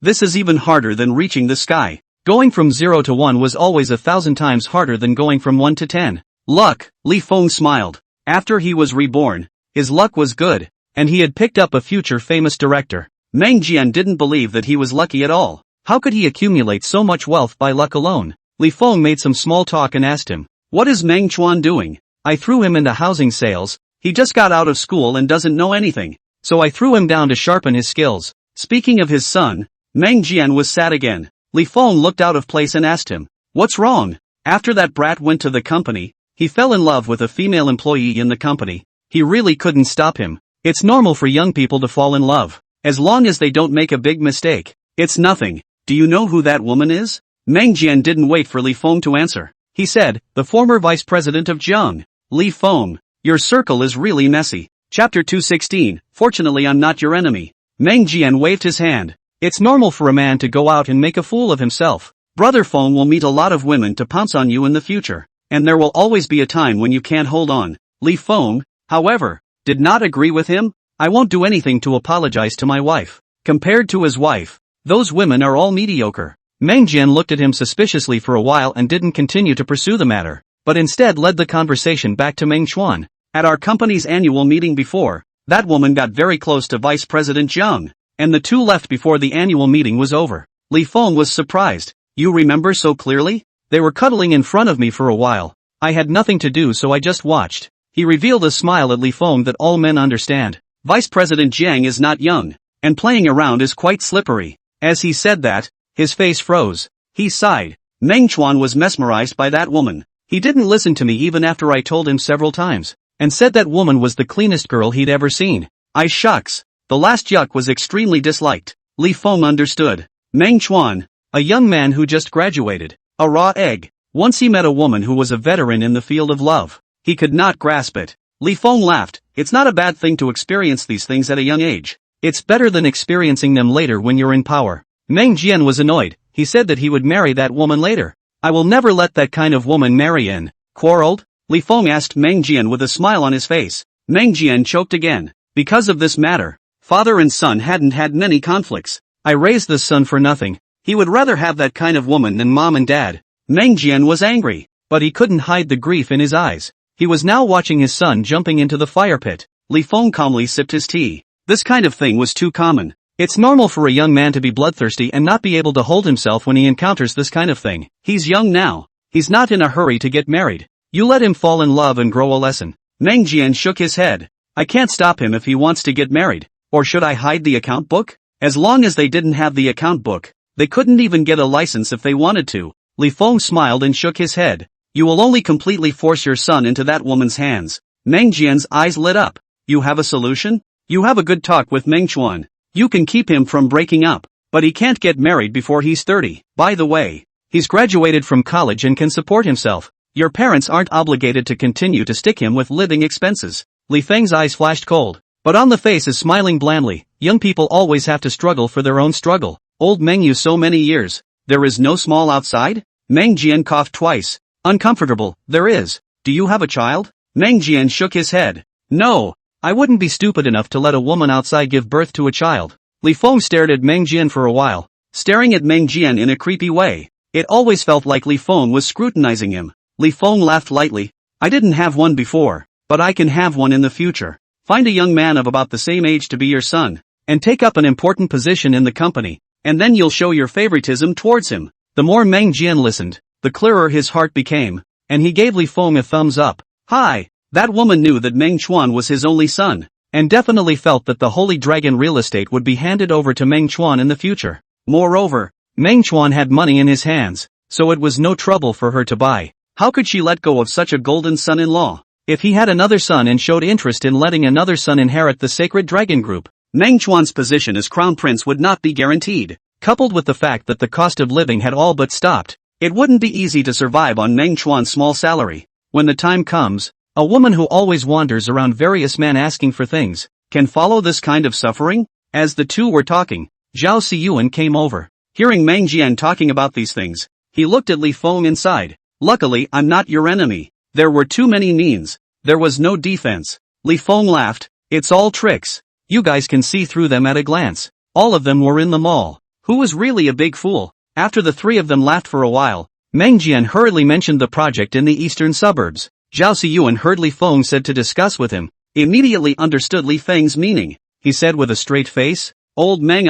this is even harder than reaching the sky. Going from 0 to 1 was always 1,000 times harder than going from 1 to 10. Luck, Li Feng smiled. After he was reborn, his luck was good, and he had picked up a future famous director. Meng Jian didn't believe that he was lucky at all. How could he accumulate so much wealth by luck alone? Li Feng made some small talk and asked him, "What is Meng Chuan doing?" "I threw him into housing sales. He just got out of school and doesn't know anything. So I threw him down to sharpen his skills." Speaking of his son, Meng Jian was sad again. Li Feng looked out of place and asked him, "What's wrong?" After that brat went to the company, he fell in love with a female employee in the company. He really couldn't stop him. It's normal for young people to fall in love, as long as they don't make a big mistake. It's nothing. Do you know who that woman is? Meng Jian didn't wait for Li Feng to answer. He said, "The former vice president of Zheng." Li Feng, your circle is really messy. Chapter 216, Fortunately I'm not your enemy. Meng Jian waved his hand. It's normal for a man to go out and make a fool of himself. Brother Feng will meet a lot of women to pounce on you in the future, and there will always be a time when you can't hold on. Li Feng, however, did not agree with him. I won't do anything to apologize to my wife. Compared to his wife, those women are all mediocre. Meng Jian looked at him suspiciously for a while and didn't continue to pursue the matter, but instead led the conversation back to Meng Chuan. At our company's annual meeting before, that woman got very close to Vice President Zheng, and the two left before the annual meeting was over. Li Feng was surprised. You remember so clearly? They were cuddling in front of me for a while. I had nothing to do so I just watched. He revealed a smile at Li Feng that all men understand. Vice President Zhang is not young, and playing around is quite slippery. As he said that, his face froze. He sighed. Meng Chuan was mesmerized by that woman. He didn't listen to me even after I told him several times, and said that woman was the cleanest girl he'd ever seen. Shucks. The last yuck was extremely disliked. Li Feng understood. Meng Chuan, a young man who just graduated, a raw egg. Once he met a woman who was a veteran in the field of love. He could not grasp it. Li Feng laughed. It's not a bad thing to experience these things at a young age. It's better than experiencing them later when you're in power. Meng Jian was annoyed. He said that he would marry that woman later. I will never let that kind of woman marry in. Quarreled? Li Feng asked Meng Jian with a smile on his face. Meng Jian choked again. Because of this matter, father and son hadn't had many conflicts. I raised this son for nothing. He would rather have that kind of woman than mom and dad. Meng Jian was angry, but he couldn't hide the grief in his eyes. He was now watching his son jumping into the fire pit. Li Feng calmly sipped his tea. This kind of thing was too common. It's normal for a young man to be bloodthirsty and not be able to hold himself when he encounters this kind of thing. He's young now. He's not in a hurry to get married. You let him fall in love and grow a lesson. Meng Jian shook his head. I can't stop him if he wants to get married. Or should I hide the account book? As long as they didn't have the account book, they couldn't even get a license if they wanted to. Li Feng smiled and shook his head. You will only completely force your son into that woman's hands. Meng Jian's eyes lit up. You have a solution? You have a good talk with Meng Chuan. You can keep him from breaking up, but he can't get married before he's 30. By the way, he's graduated from college and can support himself. Your parents aren't obligated to continue to stick him with living expenses. Li Feng's eyes flashed cold, but on the face is smiling blandly. Young people always have to struggle for their own struggle. Old Meng you so many years. There is no small outside? Meng Jian coughed twice. Uncomfortable. There is. Do you have a child? Meng Jian shook his head. No. I wouldn't be stupid enough to let a woman outside give birth to a child. Li Feng stared at Meng Jian for a while, staring at Meng Jian in a creepy way. It always felt like Li Feng was scrutinizing him. Li Feng laughed lightly. I didn't have one before, but I can have one in the future. Find a young man of about the same age to be your son. and take up an important position in the company, and then you'll show your favoritism towards him. The more Meng Jian listened, the clearer his heart became, and he gave Li Feng a thumbs up. Hi, that woman knew that Meng Chuan was his only son, and definitely felt that the Holy Dragon real estate would be handed over to Meng Chuan in the future. Moreover, Meng Chuan had money in his hands, so it was no trouble for her to buy. How could she let go of such a golden son-in-law? If he had another son and showed interest in letting another son inherit the sacred dragon group, Meng Chuan's position as crown prince would not be guaranteed. Coupled with the fact that the cost of living had all but stopped, it wouldn't be easy to survive on Meng Chuan's small salary. When the time comes, a woman who always wanders around various men asking for things, can follow this kind of suffering? As the two were talking, Zhao Siyuan came over. Hearing Meng Jian talking about these things, he looked at Li Feng and sighed. Luckily, I'm not your enemy. There were too many means. There was no defense. Li Feng laughed. It's all tricks. You guys can see through them at a glance. All of them were in the mall. Who was really a big fool? After the three of them laughed for a while, Meng Jian hurriedly mentioned the project in the eastern suburbs. Zhao Siyuan heard Li Feng said to discuss with him, immediately understood Li Feng's meaning. He said with a straight face, Old Meng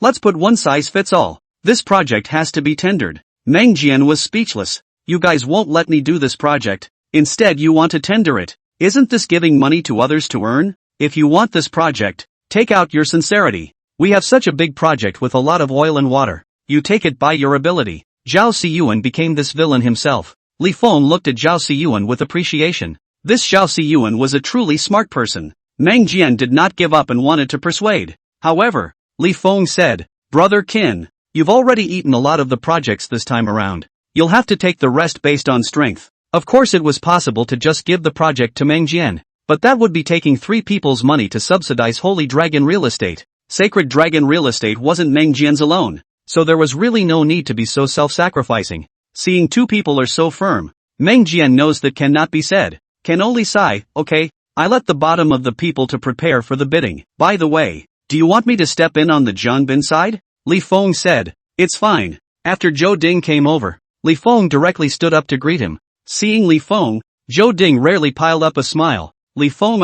let's put one size fits all. This project has to be tendered. Meng Jian was speechless. You guys won't let me do this project. Instead you want to tender it. Isn't this giving money to others to earn? If you want this project, take out your sincerity. We have such a big project with a lot of oil and water. You take it by your ability. Zhao Siyuan became this villain himself. Li Feng looked at Zhao Siyuan with appreciation. This Zhao Siyuan was a truly smart person. Meng Jian did not give up and wanted to persuade. However, Li Feng said, Brother Qin, you've already eaten a lot of the projects this time around. You'll have to take the rest based on strength. Of course it was possible to just give the project to Meng Jian, but that would be taking three people's money to subsidize Holy Dragon real estate. Sacred Dragon real estate wasn't Meng Jian's alone, so there was really no need to be so self-sacrificing. Seeing two people are so firm, Meng Jian knows that cannot be said. Can only sigh, okay, I let the bottom of the people to prepare for the bidding. By the way, do you want me to step in on the Jianbin side? Li Feng said, it's fine. After Zhou Ding came over, Li Feng directly stood up to greet him. Seeing Li Feng, Zhou Ding rarely piled up a smile. Li Feng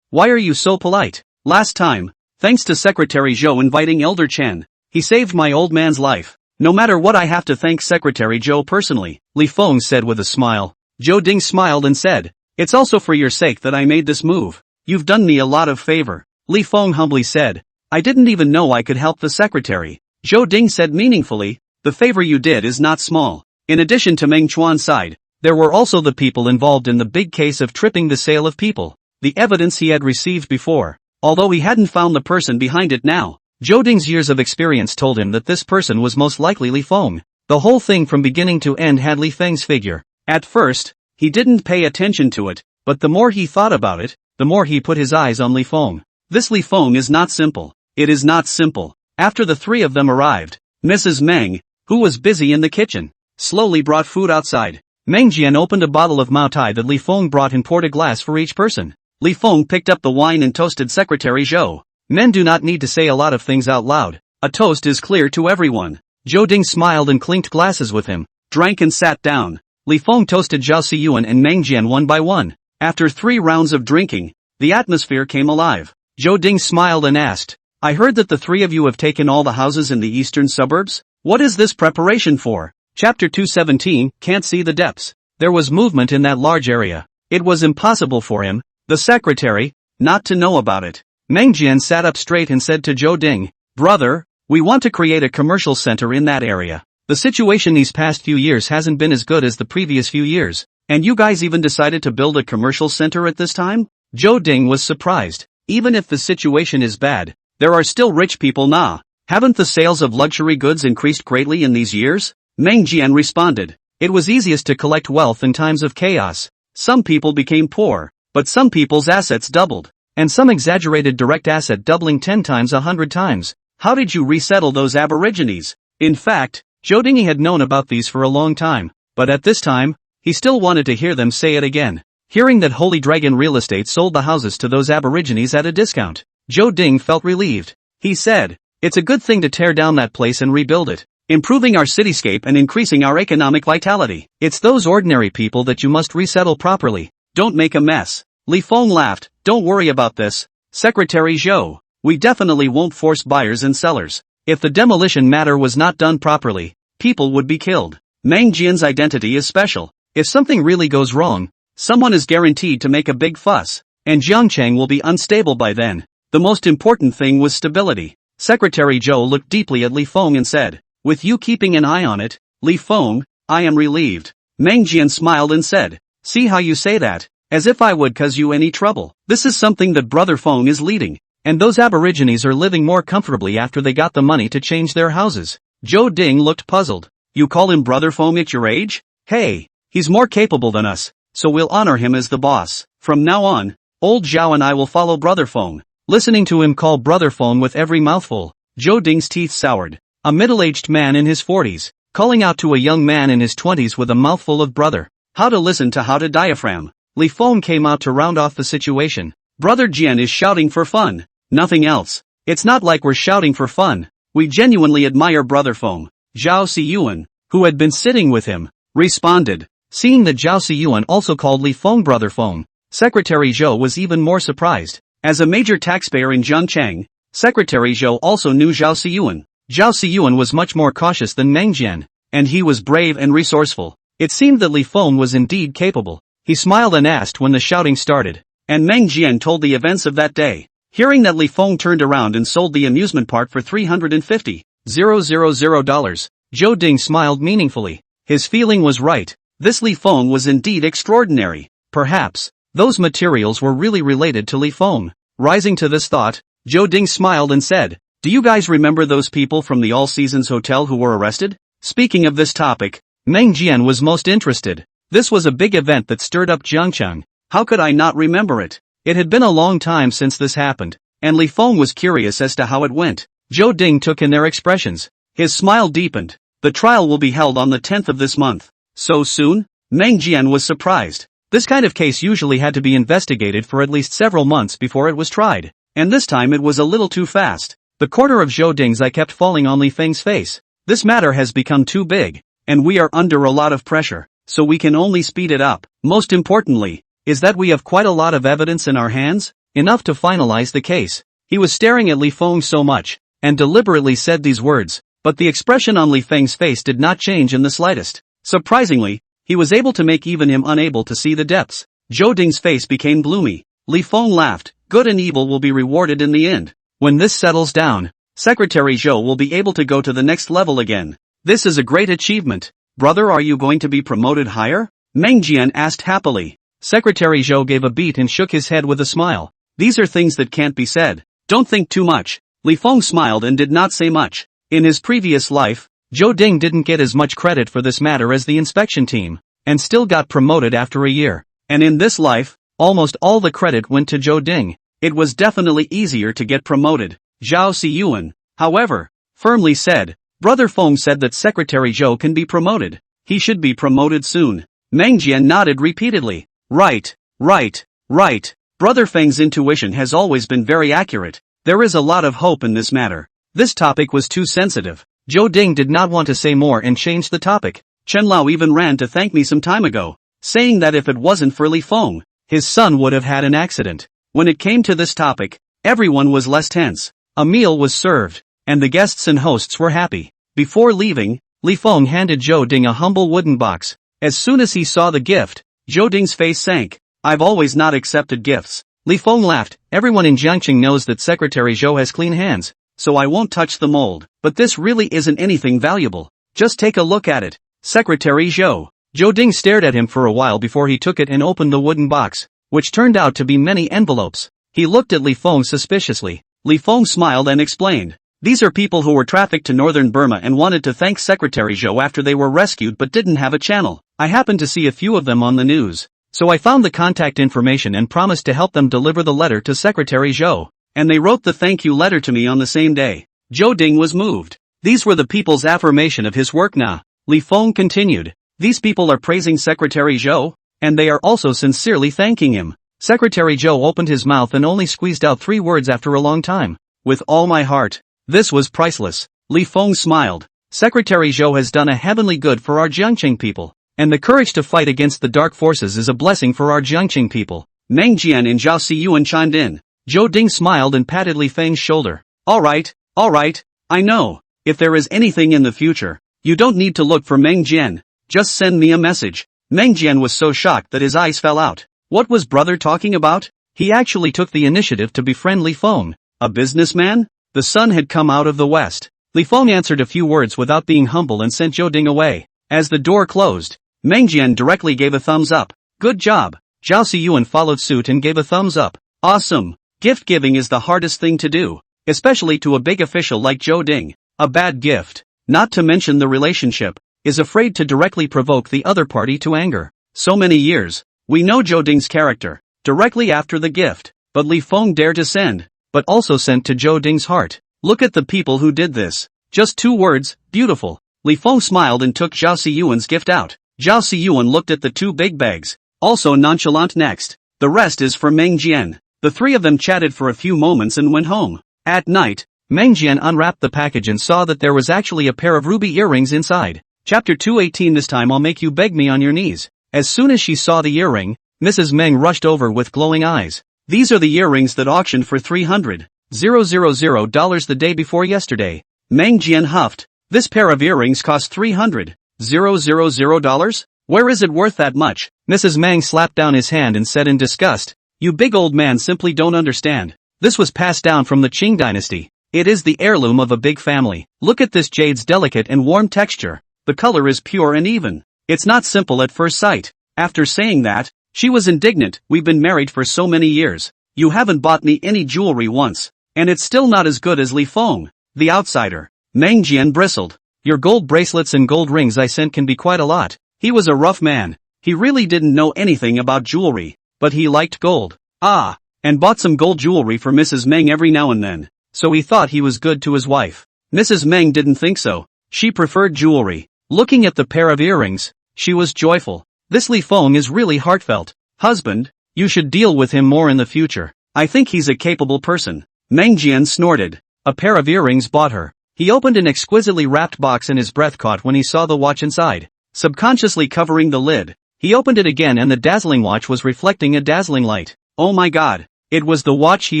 why are you so polite? Last time, thanks to Secretary Zhou inviting Elder Chen, he saved my old man's life. No matter what I have to thank Secretary Zhou personally, Li Feng said with a smile. Zhou Ding smiled and said, it's also for your sake that I made this move. You've done me a lot of favor. Li Feng humbly said, I didn't even know I could help the secretary. Zhou Ding said meaningfully, the favor you did is not small. In addition to Meng Chuan's side, there were also the people involved in the big case of tripping the sale of people. The evidence he had received before, although he hadn't found the person behind it now. Zhou Ding's years of experience told him that this person was most likely Li Feng. The whole thing from beginning to end had Li Feng's figure. At first, he didn't pay attention to it, but the more he thought about it, the more he put his eyes on Li Feng. This Li Feng is not simple. It is not simple. After the three of them arrived, Mrs. Meng, who was busy in the kitchen, slowly brought food outside. Meng Jian opened a bottle of Mao Tai that Li Feng brought and poured a glass for each person. Li Feng picked up the wine and toasted Secretary Zhou. Men do not need to say a lot of things out loud. A toast is clear to everyone. Zhou Ding smiled and clinked glasses with him, drank and sat down. Li Feng toasted Zhao Siyuan and Meng Jian one by one. After 3 rounds of drinking, the atmosphere came alive. Zhou Ding smiled and asked, I heard that the three of you have taken all the houses in the eastern suburbs? What is this preparation for? Chapter 217, Can't see the depths. There was movement in that large area. It was impossible for him, the secretary, not to know about it. Meng Jian sat up straight and said to Zhou Ding, Brother, we want to create a commercial center in that area. The situation these past few years hasn't been as good as the previous few years, and you guys even decided to build a commercial center at this time? Zhou Ding was surprised. Even if the situation is bad, there are still rich people now. Haven't the sales of luxury goods increased greatly in these years? Meng Jian responded, it was easiest to collect wealth in times of chaos. Some people became poor, but some people's assets doubled, and some exaggerated direct asset doubling 10 times 100 times. How did you resettle those aborigines? In fact, Zhou Ding had known about these for a long time, but at this time, he still wanted to hear them say it again. Hearing that Holy Dragon Real Estate sold the houses to those aborigines at a discount, Zhou Ding felt relieved. He said, it's a good thing to tear down that place and rebuild it, improving our cityscape and increasing our economic vitality. It's those ordinary people that you must resettle properly. Don't make a mess. Li Feng laughed, don't worry about this, Secretary Zhou. We definitely won't force buyers and sellers. If the demolition matter was not done properly, people would be killed. Mang Jian's identity is special. If something really goes wrong, someone is guaranteed to make a big fuss, and Jiangcheng will be unstable by then. The most important thing was stability. Secretary Zhou looked deeply at Li Feng and said, "With you keeping an eye on it, Li Feng, I am relieved." Mang Jian smiled and said, "See how you say that, as if I would cause you any trouble. This is something that Brother Feng is leading, and those aborigines are living more comfortably after they got the money to change their houses." Zhou Ding looked puzzled. "You call him Brother Feng at your age? Hey, he's more capable than us, so we'll honor him as the boss. From now on, old Zhao and I will follow Brother Feng." Listening to him call Brother Feng with every mouthful, Zhou Ding's teeth soured. A middle-aged man in his 40s, calling out to a young man in his 20s with a mouthful of brother. How to listen to how to diaphragm. Li Feng came out to round off the situation. "Brother Jian is shouting for fun. Nothing else. It's not like we're shouting for fun. We genuinely admire Brother Feng." Zhao Siyuan, who had been sitting with him, responded. Seeing that Zhao Siyuan also called Li Feng Brother Feng, Secretary Zhou was even more surprised. As a major taxpayer in Jiangcheng, Secretary Zhou also knew Zhao Siyuan. Zhao Siyuan was much more cautious than Meng Jian, and he was brave and resourceful. It seemed that Li Feng was indeed capable. He smiled and asked when the shouting started, and Meng Jian told the events of that day. Hearing that Li Feng turned around and sold the amusement park for $350,000, Zhou Ding smiled meaningfully. His feeling was right. This Li Feng was indeed extraordinary. Perhaps those materials were really related to Li Feng. Rising to this thought, Zhou Ding smiled and said, "Do you guys remember those people from the All Seasons Hotel who were arrested?" Speaking of this topic, Meng Jian was most interested. This was a big event that stirred up Jiangcheng. How could I not remember it? It had been a long time since this happened, and Li Feng was curious as to how it went. Zhou Ding took in their expressions. His smile deepened. "The trial will be held on the 10th of this month." "So soon?" Meng Jian was surprised. This kind of case usually had to be investigated for at least several months before it was tried, and this time it was a little too fast. The corner of Zhou Ding's eye kept falling on Li Feng's face. "This matter has become too big, and we are under a lot of pressure, so we can only speed it up. Most importantly, is that we have quite a lot of evidence in our hands, enough to finalize the case." He was staring at Li Feng so much, and deliberately said these words, but the expression on Li Feng's face did not change in the slightest. Surprisingly, he was able to make even him unable to see the depths. Zhou Ding's face became gloomy. Li Feng laughed. "Good and evil will be rewarded in the end. When this settles down, Secretary Zhou will be able to go to the next level again. This is a great achievement. Brother, are you going to be promoted higher?" Meng Jian asked happily. Secretary Zhou gave a beat and shook his head with a smile. "These are things that can't be said. Don't think too much." Li Feng smiled and did not say much. In his previous life, Zhou Ding didn't get as much credit for this matter as the inspection team, and still got promoted after a year. And in this life, almost all the credit went to Zhou Ding. It was definitely easier to get promoted. Zhao Siyuan, however, firmly said, "Brother Feng said that Secretary Zhou can be promoted. He should be promoted soon." Meng Jian nodded repeatedly. Right. Brother Feng's intuition has always been very accurate. There is a lot of hope in this matter. This topic was too sensitive. Zhou Ding did not want to say more and changed the topic. "Chen Lao even ran to thank me some time ago, saying that if it wasn't for Li Feng, his son would have had an accident." When it came to this topic, everyone was less tense. A meal was served, and the guests and hosts were happy. Before leaving, Li Feng handed Zhou Ding a humble wooden box. As soon as he saw the gift, Zhou Ding's face sank. "I've always not accepted gifts." Li Feng laughed. "Everyone in Jiangcheng knows that Secretary Zhou has clean hands, so I won't touch the mold. But this really isn't anything valuable. Just take a look at it. Secretary Zhou." Zhou Ding stared at him for a while before he took it and opened the wooden box, which turned out to be many envelopes. He looked at Li Feng suspiciously. Li Feng smiled and explained, "These are people who were trafficked to northern Burma and wanted to thank Secretary Zhou after they were rescued but didn't have a channel. I happened to see a few of them on the news, so I found the contact information and promised to help them deliver the letter to Secretary Zhou, and they wrote the thank you letter to me on the same day." Zhou Ding was moved. These were the people's affirmation of his work now. Li Feng continued, "These people are praising Secretary Zhou, and they are also sincerely thanking him." Secretary Zhou opened his mouth and only squeezed out 3 words after a long time. "With all my heart." This was priceless. Li Feng smiled. Secretary Zhou has done a heavenly good for our Jiangcheng people, and the courage to fight against the dark forces is a blessing for our Jiangcheng people. Meng Jian and Zhao Siyuan chimed in. Zhou Ding smiled and patted Li Feng's shoulder. Alright, I know. If there is anything in the future, you don't need to look for Meng Jian. Just send me a message. Meng Jian was so shocked that his eyes fell out. What was brother talking about? He actually took the initiative to befriend Li Feng. A businessman? The sun had come out of the west. Li Feng answered a few words without being humble and sent Zhou Ding away. As the door closed, Meng Jian directly gave a thumbs up. Good job. Zhao Siyuan followed suit and gave a thumbs up. Awesome. Gift giving is the hardest thing to do, especially to a big official like Zhou Ding. A bad gift, not to mention the relationship, is afraid to directly provoke the other party to anger. So many years, we know Zhou Ding's character, directly after the gift, but Li Feng dared to send, but also sent to Zhou Ding's heart. Look at the people who did this. Just 2 words, beautiful. Li Feng smiled and took Zhao Siyuan's gift out. Zhao Siyuan looked at the 2 big bags, also nonchalant. Next, the rest is for Meng Jian. The 3 of them chatted for a few moments and went home. At night, Meng Jian unwrapped the package and saw that there was actually a pair of ruby earrings inside. Chapter 218. This time I'll make you beg me on your knees. As soon as she saw the earring, Mrs. Meng rushed over with glowing eyes. These are the earrings that auctioned for $300,000 the day before yesterday. Meng Jian huffed. This pair of earrings cost $300,000? Where is it worth that much? Mrs. Meng slapped down his hand and said in disgust, you big old man simply don't understand. This was passed down from the Qing dynasty. It is the heirloom of a big family. Look at this jade's delicate and warm texture. The color is pure and even. It's not simple at first sight. After saying that, she was indignant. We've been married for so many years. You haven't bought me any jewelry once. And it's still not as good as Li Feng, the outsider. Meng Jian bristled. Your gold bracelets and gold rings I sent can be quite a lot. He was a rough man. He really didn't know anything about jewelry, but he liked gold. And bought some gold jewelry for Mrs. Meng every now and then. So he thought he was good to his wife. Mrs. Meng didn't think so. She preferred jewelry. Looking at the pair of earrings, she was joyful. This Li Feng is really heartfelt. Husband, you should deal with him more in the future. I think he's a capable person. Meng Jian snorted. A pair of earrings bought her. He opened an exquisitely wrapped box and his breath caught when he saw the watch inside. Subconsciously covering the lid, he opened it again and the dazzling watch was reflecting a dazzling light. Oh my god. It was the watch he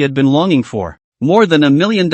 had been longing for. More than $1 million.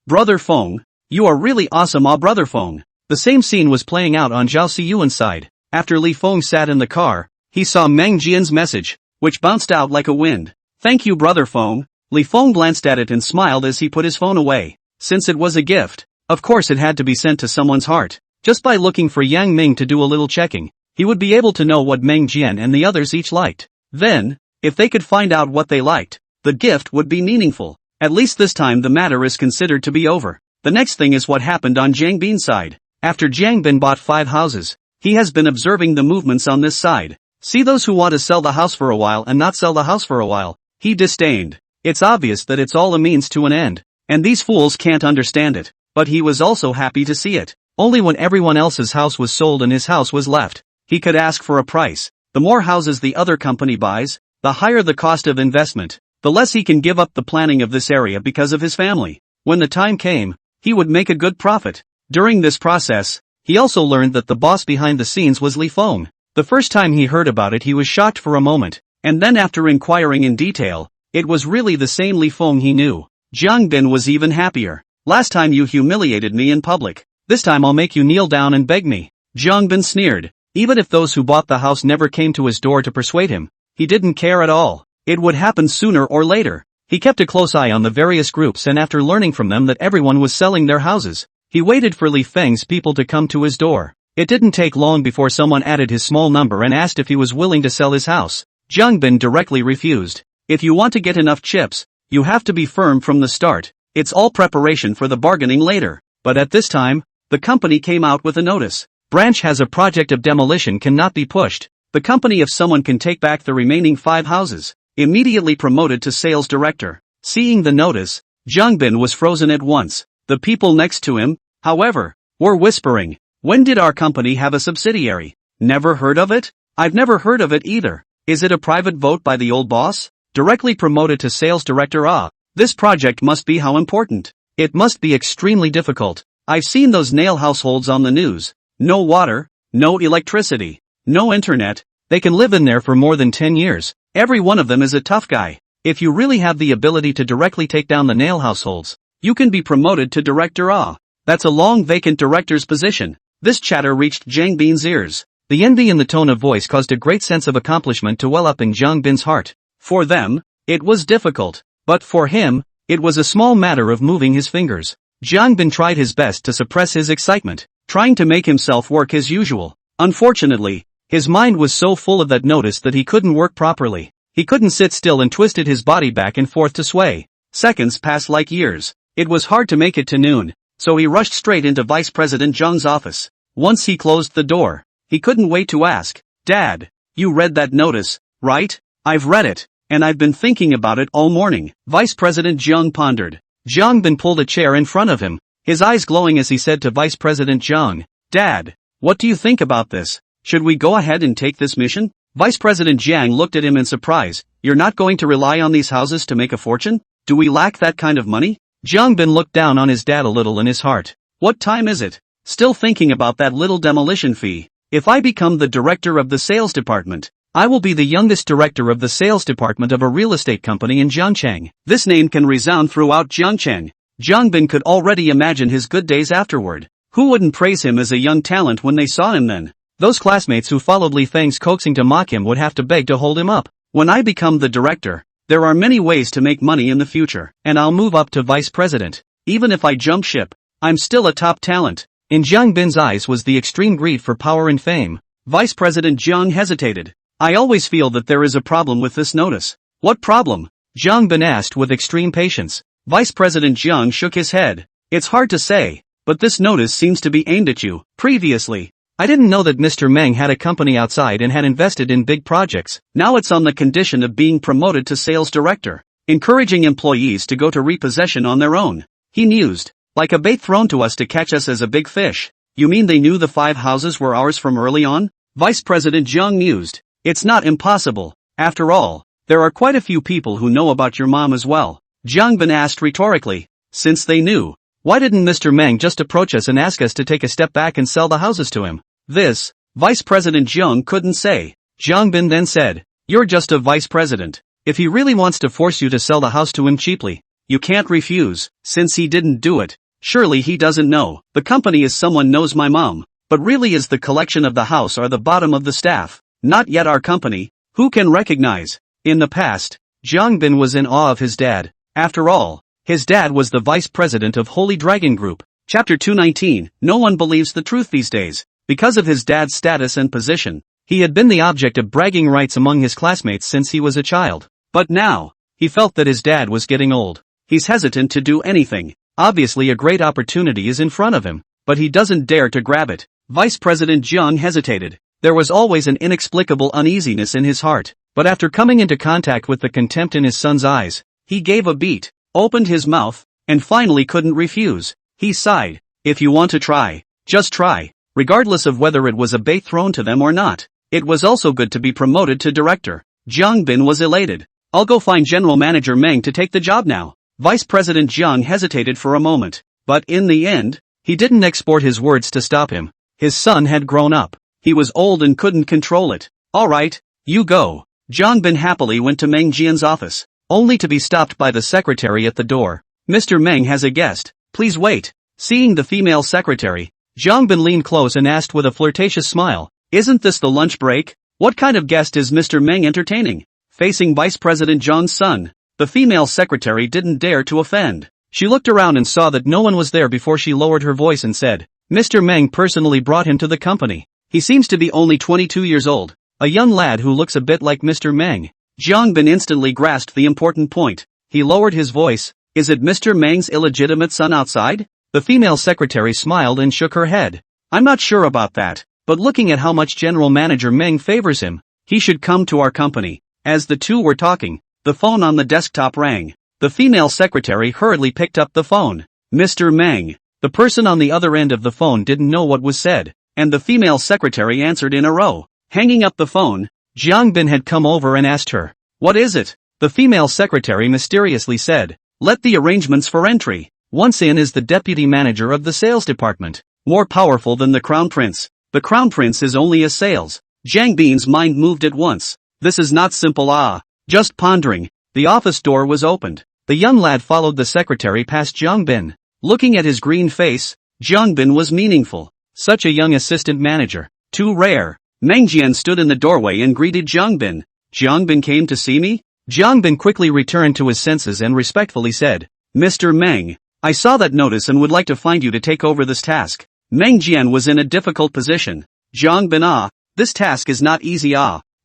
Brother Feng, you are really awesome. Brother Feng. The same scene was playing out on Zhao Siyuan's side. After Li Feng sat in the car, he saw Meng Jian's message, which bounced out like a wind. Thank you Brother Feng. Li Feng glanced at it and smiled as he put his phone away. Since it was a gift, of course it had to be sent to someone's heart. Just by looking for Yang Ming to do a little checking, he would be able to know what Meng Jian and the others each liked. Then, if they could find out what they liked, the gift would be meaningful. At least this time the matter is considered to be over. The next thing is what happened on Jiang Bin's side. After Jiang Bin bought 5 houses, he has been observing the movements on this side. See those who want to sell the house for a while and not sell the house for a while. He disdained. It's obvious that it's all a means to an end. And these fools can't understand it. But he was also happy to see it. Only when everyone else's house was sold and his house was left, he could ask for a price. The more houses the other company buys, the higher the cost of investment. The less he can give up the planning of this area because of his family. When the time came, he would make a good profit. During this process, he also learned that the boss behind the scenes was Li Feng. The first time he heard about it he was shocked for a moment, and then after inquiring in detail, it was really the same Li Feng he knew. Jiang Bin was even happier. Last time you humiliated me in public. This time I'll make you kneel down and beg me. Jiang Bin sneered. Even if those who bought the house never came to his door to persuade him, he didn't care at all. It would happen sooner or later. He kept a close eye on the various groups and after learning from them that everyone was selling their houses, he waited for Li Feng's people to come to his door. It didn't take long before someone added his small number and asked if he was willing to sell his house. Jiang Bin directly refused. If you want to get enough chips, you have to be firm from the start. It's all preparation for the bargaining later. But at this time, the company came out with a notice. Branch has a project of demolition cannot be pushed. The company if someone can take back the remaining 5 houses. Immediately promoted to sales director. Seeing the notice, Jiang Bin was frozen at once. The people next to him, however, were whispering, when did our company have a subsidiary? Never heard of it? I've never heard of it either. Is it a private vote by the old boss? Directly promoted to sales director. This project must be how important. It must be extremely difficult. I've seen those nail households on the news. No water, no electricity, no internet. They can live in there for more than 10 years. Every one of them is a tough guy. If you really have the ability to directly take down the nail households, you can be promoted to director. That's a long vacant director's position. This chatter reached Jiang Bin's ears. The envy in the tone of voice caused a great sense of accomplishment to well up in Jiang Bin's heart. For them, it was difficult. But for him, it was a small matter of moving his fingers. Jiang Bin tried his best to suppress his excitement, trying to make himself work as usual. Unfortunately, his mind was so full of that notice that he couldn't work properly. He couldn't sit still and twisted his body back and forth to sway. Seconds passed like years. It was hard to make it to noon, so he rushed straight into Vice President Zhang's office. Once he closed the door, he couldn't wait to ask, "Dad, you read that notice, right?" "I've read it, and I've been thinking about it all morning," Vice President Zhang pondered. Jiang Bin pulled a chair in front of him, his eyes glowing as he said to Vice President Zhang, "Dad, what do you think about this? Should we go ahead and take this mission?" Vice President Jiang looked at him in surprise. "You're not going to rely on these houses to make a fortune? Do we lack that kind of money?" Jiang Bin looked down on his dad a little in his heart. "What time is it? Still thinking about that little demolition fee. If I become the director of the sales department, I will be the youngest director of the sales department of a real estate company in Jiangcheng. This name can resound throughout Jiangcheng." Jiang Bin could already imagine his good days afterward. Who wouldn't praise him as a young talent when they saw him then? Those classmates who followed Li Feng's coaxing to mock him would have to beg to hold him up. "When I become the director, there are many ways to make money in the future, and I'll move up to vice president. Even if I jump ship, I'm still a top talent." In Jiang Bin's eyes was the extreme greed for power and fame. Vice President Jiang hesitated. "I always feel that there is a problem with this notice." "What problem?" Jiang Bin asked with extreme patience. Vice President Jiang shook his head. "It's hard to say, but this notice seems to be aimed at you. Previously, I didn't know that Mr. Meng had a company outside and had invested in big projects. Now it's on the condition of being promoted to sales director, encouraging employees to go to repossession on their own." He mused. "Like a bait thrown to us to catch us as a big fish." "You mean they knew the 5 houses were ours from early on?" Vice President Jiang mused. "It's not impossible. After all, there are quite a few people who know about your mom as well." Jiang Bin asked rhetorically. "Since they knew, why didn't Mr. Meng just approach us and ask us to take a step back and sell the houses to him?" This, Vice President Jiang couldn't say. Jiang Bin then said, "You're just a vice president. If he really wants to force you to sell the house to him cheaply, you can't refuse. Since he didn't do it, surely he doesn't know. The company is someone knows my mom, but really is the collection of the house or the bottom of the staff, not yet our company. Who can recognize?" In the past, Jiang Bin was in awe of his dad. After all, his dad was the vice president of Holy Dragon Group. Chapter 219, No one believes the truth these days. Because of his dad's status and position, he had been the object of bragging rights among his classmates since he was a child. But now, he felt that his dad was getting old. He's hesitant to do anything. Obviously a great opportunity is in front of him, but he doesn't dare to grab it. Vice President Jiang hesitated. There was always an inexplicable uneasiness in his heart, but after coming into contact with the contempt in his son's eyes, he gave a beat, opened his mouth, and finally couldn't refuse. He sighed. "If you want to try, just try." Regardless of whether it was a bait thrown to them or not, it was also good to be promoted to director. Jiang Bin was elated. "I'll go find General Manager Meng to take the job now." Vice President Jiang hesitated for a moment, but in the end, he didn't export his words to stop him. His son had grown up. He was old and couldn't control it. "All right, you go." Jiang Bin happily went to Meng Jian's office, only to be stopped by the secretary at the door. "Mr. Meng has a guest. Please wait." Seeing the female secretary, Jiang Bin leaned close and asked with a flirtatious smile, "Isn't this the lunch break? What kind of guest is Mr. Meng entertaining?" Facing Vice President Zhang's son, the female secretary didn't dare to offend. She looked around and saw that no one was there before she lowered her voice and said, "Mr. Meng personally brought him to the company. He seems to be only 22 years old, a young lad who looks a bit like Mr. Meng." Jiang Bin instantly grasped the important point. He lowered his voice. "Is it Mr. Meng's illegitimate son outside?" The female secretary smiled and shook her head. "I'm not sure about that, but looking at how much General Manager Meng favors him, he should come to our company." As the two were talking, the phone on the desktop rang. The female secretary hurriedly picked up the phone. "Mr. Meng." The person on the other end of the phone didn't know what was said, and the female secretary answered in a row. Hanging up the phone, Jiang Bin had come over and asked her, "What is it?" The female secretary mysteriously said, "Let the arrangements for entry. Once in is the deputy manager of the sales department, more powerful than the crown prince. The crown prince is only a sales." Jiang Bin's mind moved at once. This is not simple. Just pondering, The office door was opened. The young lad followed the secretary past Bin. Looking at his green face, Bin was meaningful. Such a young assistant manager. Too rare. Meng Jian stood in the doorway and greeted Bin. Bin came to see me? Bin quickly returned to his senses and respectfully said, Mr. Meng, I saw that notice and would like to find you to take over this task. Meng Jian was in a difficult position. Bin, this task is not easy.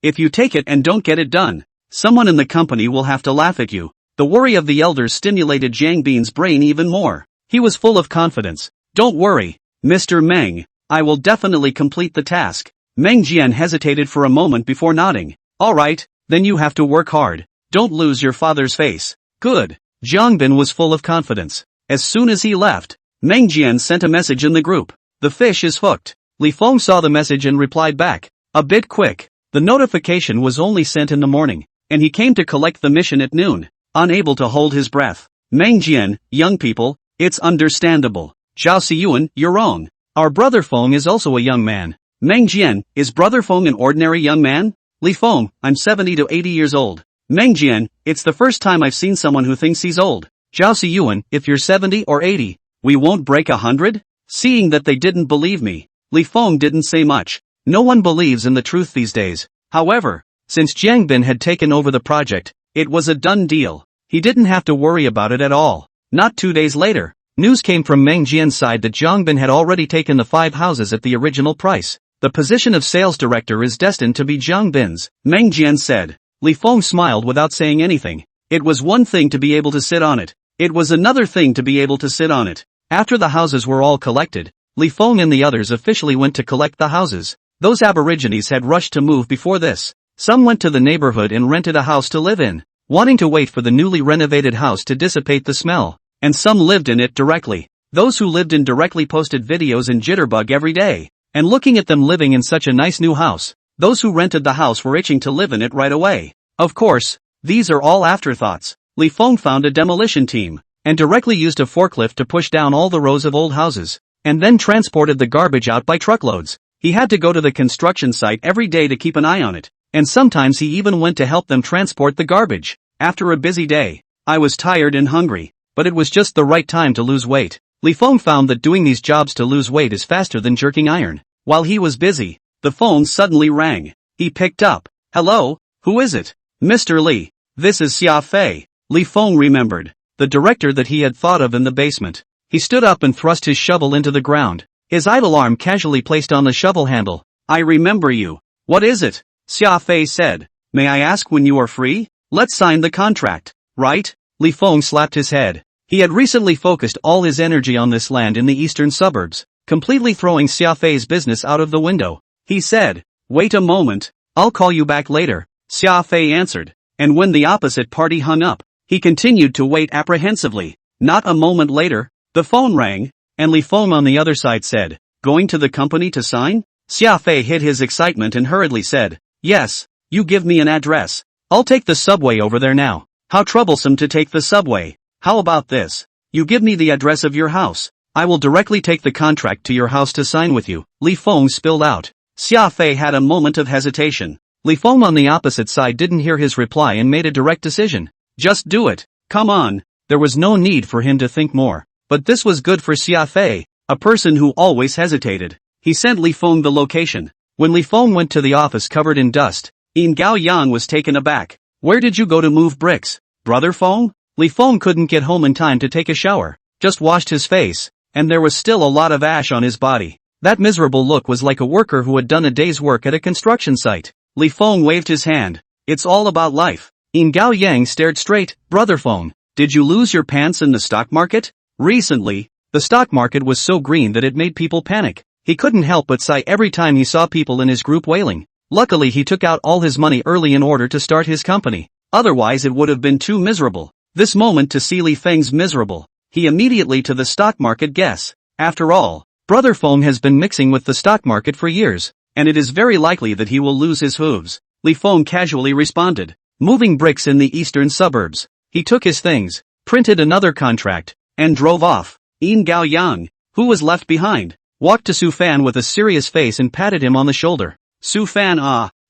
If you take it and don't get it done, someone in the company will have to laugh at you. The worry of the elders stimulated Bin's brain even more. He was full of confidence. Don't worry, Mr. Meng, I will definitely complete the task. Meng Jian hesitated for a moment before nodding. Alright, then you have to work hard. Don't lose your father's face. Good. Bin was full of confidence. As soon as he left, Meng Jian sent a message in the group. The fish is hooked. Li Feng saw the message and replied back. A bit quick. The notification was only sent in the morning, and he came to collect the mission at noon. Unable to hold his breath. Meng Jian, young people, it's understandable. Zhao Xiyuan, you're wrong. Our brother Feng is also a young man. Meng Jian, is brother Feng an ordinary young man? Li Feng, I'm 70 to 80 years old. Meng Jian, it's the first time I've seen someone who thinks he's old. Zhao Xiyuan, if you're 70 or 80, we won't break 100? Seeing that they didn't believe me, Li Feng didn't say much. No one believes in the truth these days. However, since Bin had taken over the project, it was a done deal. He didn't have to worry about it at all. Not 2 days later, news came from Meng Jian's side that Bin had already taken the 5 houses at the original price. The position of sales director is destined to be Bin's, Meng Jian said. Li Feng smiled without saying anything. It was one thing to be able to sit on it. It was another thing to be able to sit on it. After the houses were all collected, Li Feng and the others officially went to collect the houses. Those aborigines had rushed to move before this. Some went to the neighborhood and rented a house to live in, wanting to wait for the newly renovated house to dissipate the smell, and some lived in it directly. Those who lived in directly posted videos in Jitterbug every day, and looking at them living in such a nice new house, those who rented the house were itching to live in it right away. Of course, these are all afterthoughts. Li Feng found a demolition team, and directly used a forklift to push down all the rows of old houses, and then transported the garbage out by truckloads. He had to go to the construction site every day to keep an eye on it, and sometimes he even went to help them transport the garbage. After a busy day, I was tired and hungry, but it was just the right time to lose weight. Li Feng found that doing these jobs to lose weight is faster than jerking iron. While he was busy, the phone suddenly rang. He picked up. Hello, who is it? Mr. Li, this is Xia Fei. Li Feng remembered the director that he had thought of in the basement. He stood up and thrust his shovel into the ground, his idle arm casually placed on the shovel handle. I remember you. What is it? Xia Fei said. May I ask when you are free? Let's sign the contract, right? Li Feng slapped his head. He had recently focused all his energy on this land in the eastern suburbs, completely throwing Xia Fei's business out of the window. He said, wait a moment, I'll call you back later. Xia Fei answered, and when the opposite party hung up, he continued to wait apprehensively. Not a moment later, the phone rang, and Li Feng on the other side said, going to the company to sign? Xia Fei hid his excitement and hurriedly said, yes, you give me an address. I'll take the subway over there now. How troublesome to take the subway. How about this? You give me the address of your house. I will directly take the contract to your house to sign with you. Li Feng spilled out. Xia Fei had a moment of hesitation. Li Feng on the opposite side didn't hear his reply and made a direct decision. Just do it. Come on. There was no need for him to think more. But this was good for Xia Fei, a person who always hesitated. He sent Li Feng the location. When Li Feng went to the office covered in dust, Yin Gao Yang was taken aback. Where did you go to move bricks, brother Feng? Li Feng couldn't get home in time to take a shower, just washed his face, and there was still a lot of ash on his body. That miserable look was like a worker who had done a day's work at a construction site. Li Feng waved his hand. It's all about life. Yin Gao Yang stared straight. Brother Feng, did you lose your pants in the stock market? Recently, the stock market was so green that it made people panic. He couldn't help but sigh every time he saw people in his group wailing. Luckily he took out all his money early in order to start his company. Otherwise it would have been too miserable. This moment to see Li Feng's miserable, he immediately to the stock market guess. After all, Brother Feng has been mixing with the stock market for years, and it is very likely that he will lose his hooves. Li Feng casually responded. Moving bricks in the eastern suburbs. He took his things, printed another contract, and drove off. Yin Gao Yang, who was left behind, walked to Su Fan with a serious face and patted him on the shoulder. Su Fan,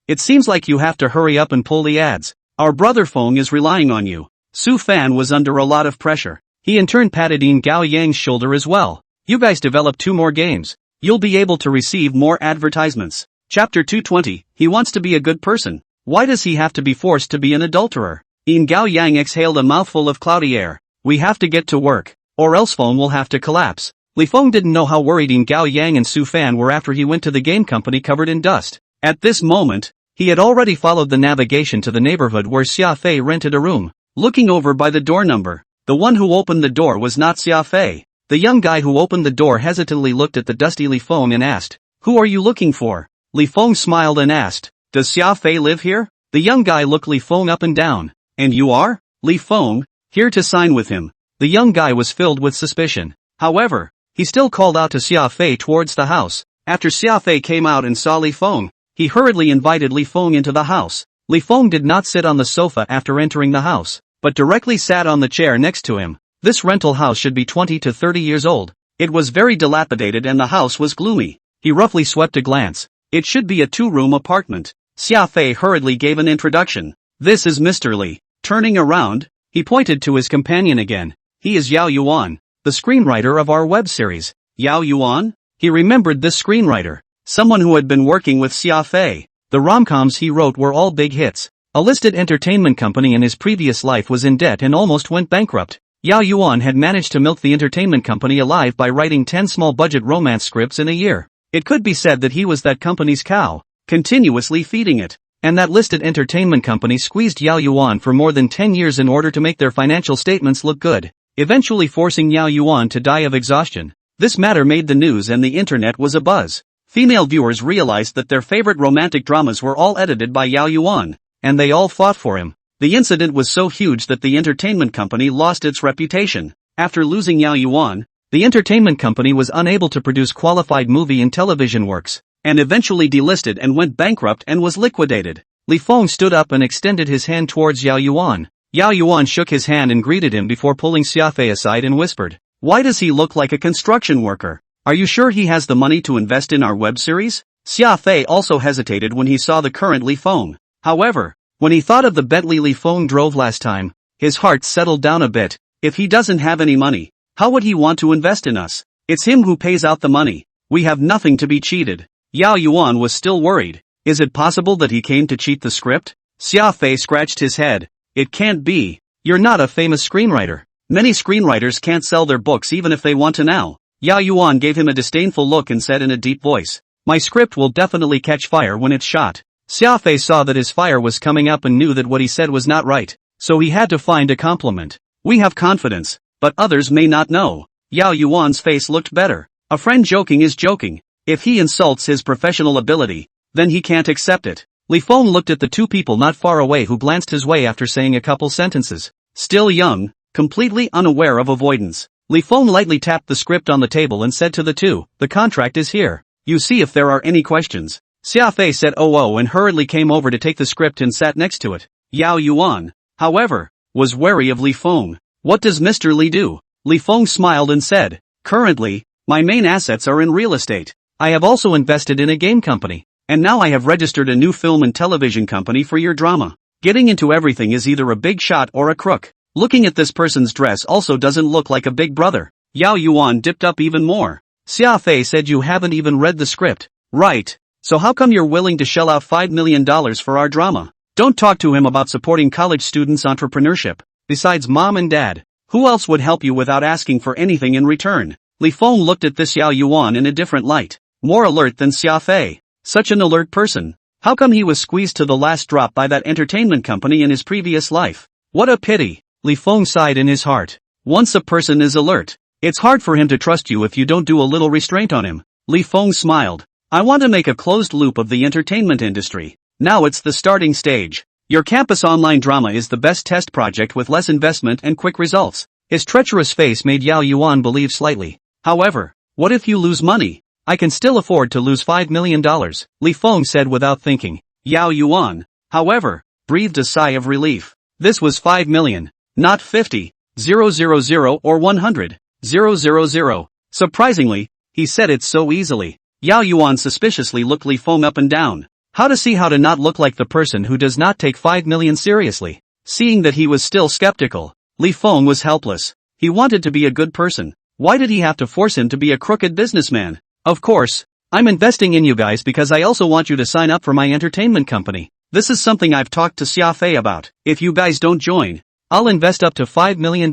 it seems like you have to hurry up and pull the ads. Our brother Feng is relying on you. Su Fan was under a lot of pressure. He in turn patted Yin Gao Yang's shoulder as well. You guys develop 2 more games. You'll be able to receive more advertisements. Chapter 220, he wants to be a good person. Why does he have to be forced to be an adulterer? Yin Gao Yang exhaled a mouthful of cloudy air. We have to get to work, or else Feng will have to collapse. Li Feng didn't know how worried Yin Gao Yang and Su Fan were after he went to the game company covered in dust. At this moment, he had already followed the navigation to the neighborhood where Xia Fei rented a room. Looking over by the door number, the one who opened the door was not Xia Fei. The young guy who opened the door hesitantly looked at the dusty Li Feng and asked, "Who are you looking for?" Li Feng smiled and asked, "Does Xia Fei live here?" The young guy looked Li Feng up and down. "And you are?" Li Feng, here to sign with him. The young guy was filled with suspicion. However, he still called out to Xia Fei towards the house. After Xia Fei came out and saw Li Feng, he hurriedly invited Li Feng into the house. Li Feng did not sit on the sofa after entering the house, but directly sat on the chair next to him. This rental house should be 20 to 30 years old. It was very dilapidated and the house was gloomy. He roughly swept a glance. It should be a 2-room apartment. Xia Fei hurriedly gave an introduction. "This is Mr. Li." Turning around, he pointed to his companion again. "He is Yao Yuan, the screenwriter of our web series." Yao Yuan? He remembered this screenwriter. Someone who had been working with Xia Fei. The rom-coms he wrote were all big hits. A listed entertainment company in his previous life was in debt and almost went bankrupt. Yao Yuan had managed to milk the entertainment company alive by writing 10 small-budget romance scripts in a year. It could be said that he was that company's cow, continuously feeding it. And that listed entertainment company squeezed Yao Yuan for more than 10 years in order to make their financial statements look good, eventually forcing Yao Yuan to die of exhaustion. This matter made the news and the internet was abuzz. Female viewers realized that their favorite romantic dramas were all edited by Yao Yuan, and they all fought for him. The incident was so huge that the entertainment company lost its reputation. After losing Yao Yuan, the entertainment company was unable to produce qualified movie and television works, and eventually delisted and went bankrupt and was liquidated. Li Feng stood up and extended his hand towards Yao Yuan. Yao Yuan shook his hand and greeted him before pulling Xia Fei aside and whispered, "Why does he look like a construction worker? Are you sure he has the money to invest in our web series?" Xia Fei also hesitated when he saw the current Li Feng. However, when he thought of the Bentley Li Feng drove last time, his heart settled down a bit. If he doesn't have any money, how would he want to invest in us? It's him who pays out the money. We have nothing to be cheated. Yao Yuan was still worried. Is it possible that he came to cheat the script? Xia Fei scratched his head. It can't be. You're not a famous screenwriter. Many screenwriters can't sell their books even if they want to now. Yao Yuan gave him a disdainful look and said in a deep voice, "My script will definitely catch fire when it's shot." Xia Fei saw that his fire was coming up and knew that what he said was not right, so he had to find a compliment. "We have confidence, but others may not know." Yao Yuan's face looked better. A friend joking is joking. If he insults his professional ability, then he can't accept it. Li Feng looked at the 2 people not far away who glanced his way after saying a couple sentences. Still young, completely unaware of avoidance, Li Feng lightly tapped the script on the table and said to the 2, "The contract is here. You see if there are any questions." Xia Fei said oh and hurriedly came over to take the script and sat next to it. Yao Yuan, however, was wary of Li Feng. "What does Mr. Li do?" Li Feng smiled and said, "Currently, my main assets are in real estate. I have also invested in a game company, and now I have registered a new film and television company for your drama. Getting into everything is either a big shot or a crook. Looking at this person's dress also doesn't look like a big brother." Yao Yuan dipped up even more. Xia Fei said, "You haven't even read the script, right? So how come you're willing to shell out $5 million for our drama? Don't talk to him about supporting college students' entrepreneurship. Besides mom and dad, who else would help you without asking for anything in return?" Li Feng looked at this Yao Yuan in a different light. More alert than Xia Fei. Such an alert person. How come he was squeezed to the last drop by that entertainment company in his previous life? What a pity. Li Feng sighed in his heart. Once a person is alert, it's hard for him to trust you if you don't do a little restraint on him. Li Feng smiled. "I want to make a closed loop of the entertainment industry. Now it's the starting stage. Your campus online drama is the best test project with less investment and quick results." His treacherous face made Yao Yuan believe slightly. "However, what if you lose money? I can still afford to lose $5 million, Li Feng said without thinking. Yao Yuan, however, breathed a sigh of relief. This was 5 million, not 50, 000 or 100, 000. Surprisingly, he said it so easily. Yao Yuan suspiciously looked Li Feng up and down. How to see how to not look like the person who does not take 5 million seriously. Seeing that he was still skeptical, Li Feng was helpless. He wanted to be a good person. Why did he have to force him to be a crooked businessman? Of course, I'm investing in you guys because I also want you to sign up for my entertainment company. This is something I've talked to Xia Fei about. If you guys don't join, I'll invest up to $5 million.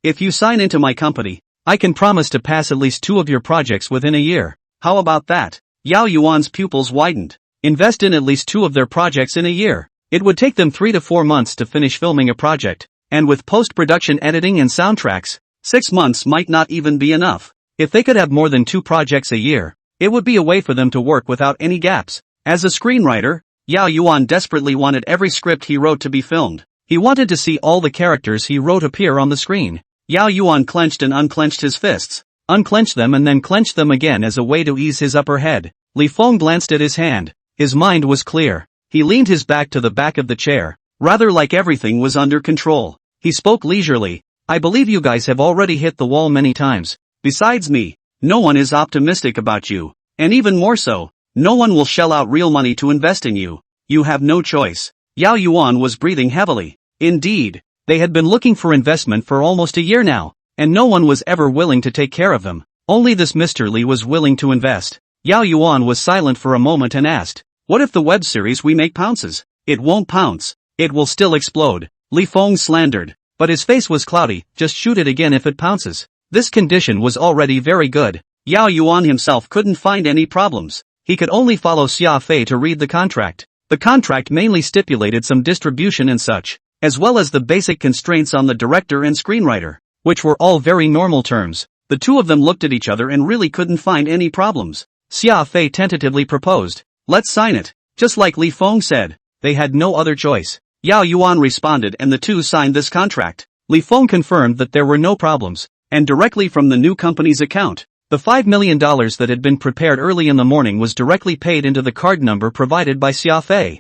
If you sign into my company, I can promise to pass at least 2 of your projects within a year. How about that? Yao Yuan's pupils widened. Invest in at least 2 of their projects in a year. It would take them 3 to 4 months to finish filming a project, and with post-production editing and soundtracks, 6 months might not even be enough. If they could have more than 2 projects a year, it would be a way for them to work without any gaps. As a screenwriter, Yao Yuan desperately wanted every script he wrote to be filmed. He wanted to see all the characters he wrote appear on the screen. Yao Yuan clenched and unclenched his fists, unclenched them and then clenched them again as a way to ease his upper head. Li Feng glanced at his hand. His mind was clear. He leaned his back to the back of the chair, rather like everything was under control. He spoke leisurely. I believe you guys have already hit the wall many times. Besides me, no one is optimistic about you. And even more so, no one will shell out real money to invest in you. You have no choice. Yao Yuan was breathing heavily. Indeed, they had been looking for investment for almost a year now, and no one was ever willing to take care of them. Only this Mr. Li was willing to invest. Yao Yuan was silent for a moment and asked, what if the web series we make pounces? It won't pounce. It will still explode. Li Feng slandered. But his face was cloudy. Just shoot it again if it pounces. This condition was already very good. Yao Yuan himself couldn't find any problems. He could only follow Xia Fei to read the contract. The contract mainly stipulated some distribution and such, as well as the basic constraints on the director and screenwriter, which were all very normal terms. The two of them looked at each other and really couldn't find any problems. Xia Fei tentatively proposed, let's sign it. Just like Li Feng said, they had no other choice. Yao Yuan responded and the two signed this contract. Li Feng confirmed that there were no problems, and directly from the new company's account, the $5 million that had been prepared early in the morning was directly paid into the card number provided by Xia Fei.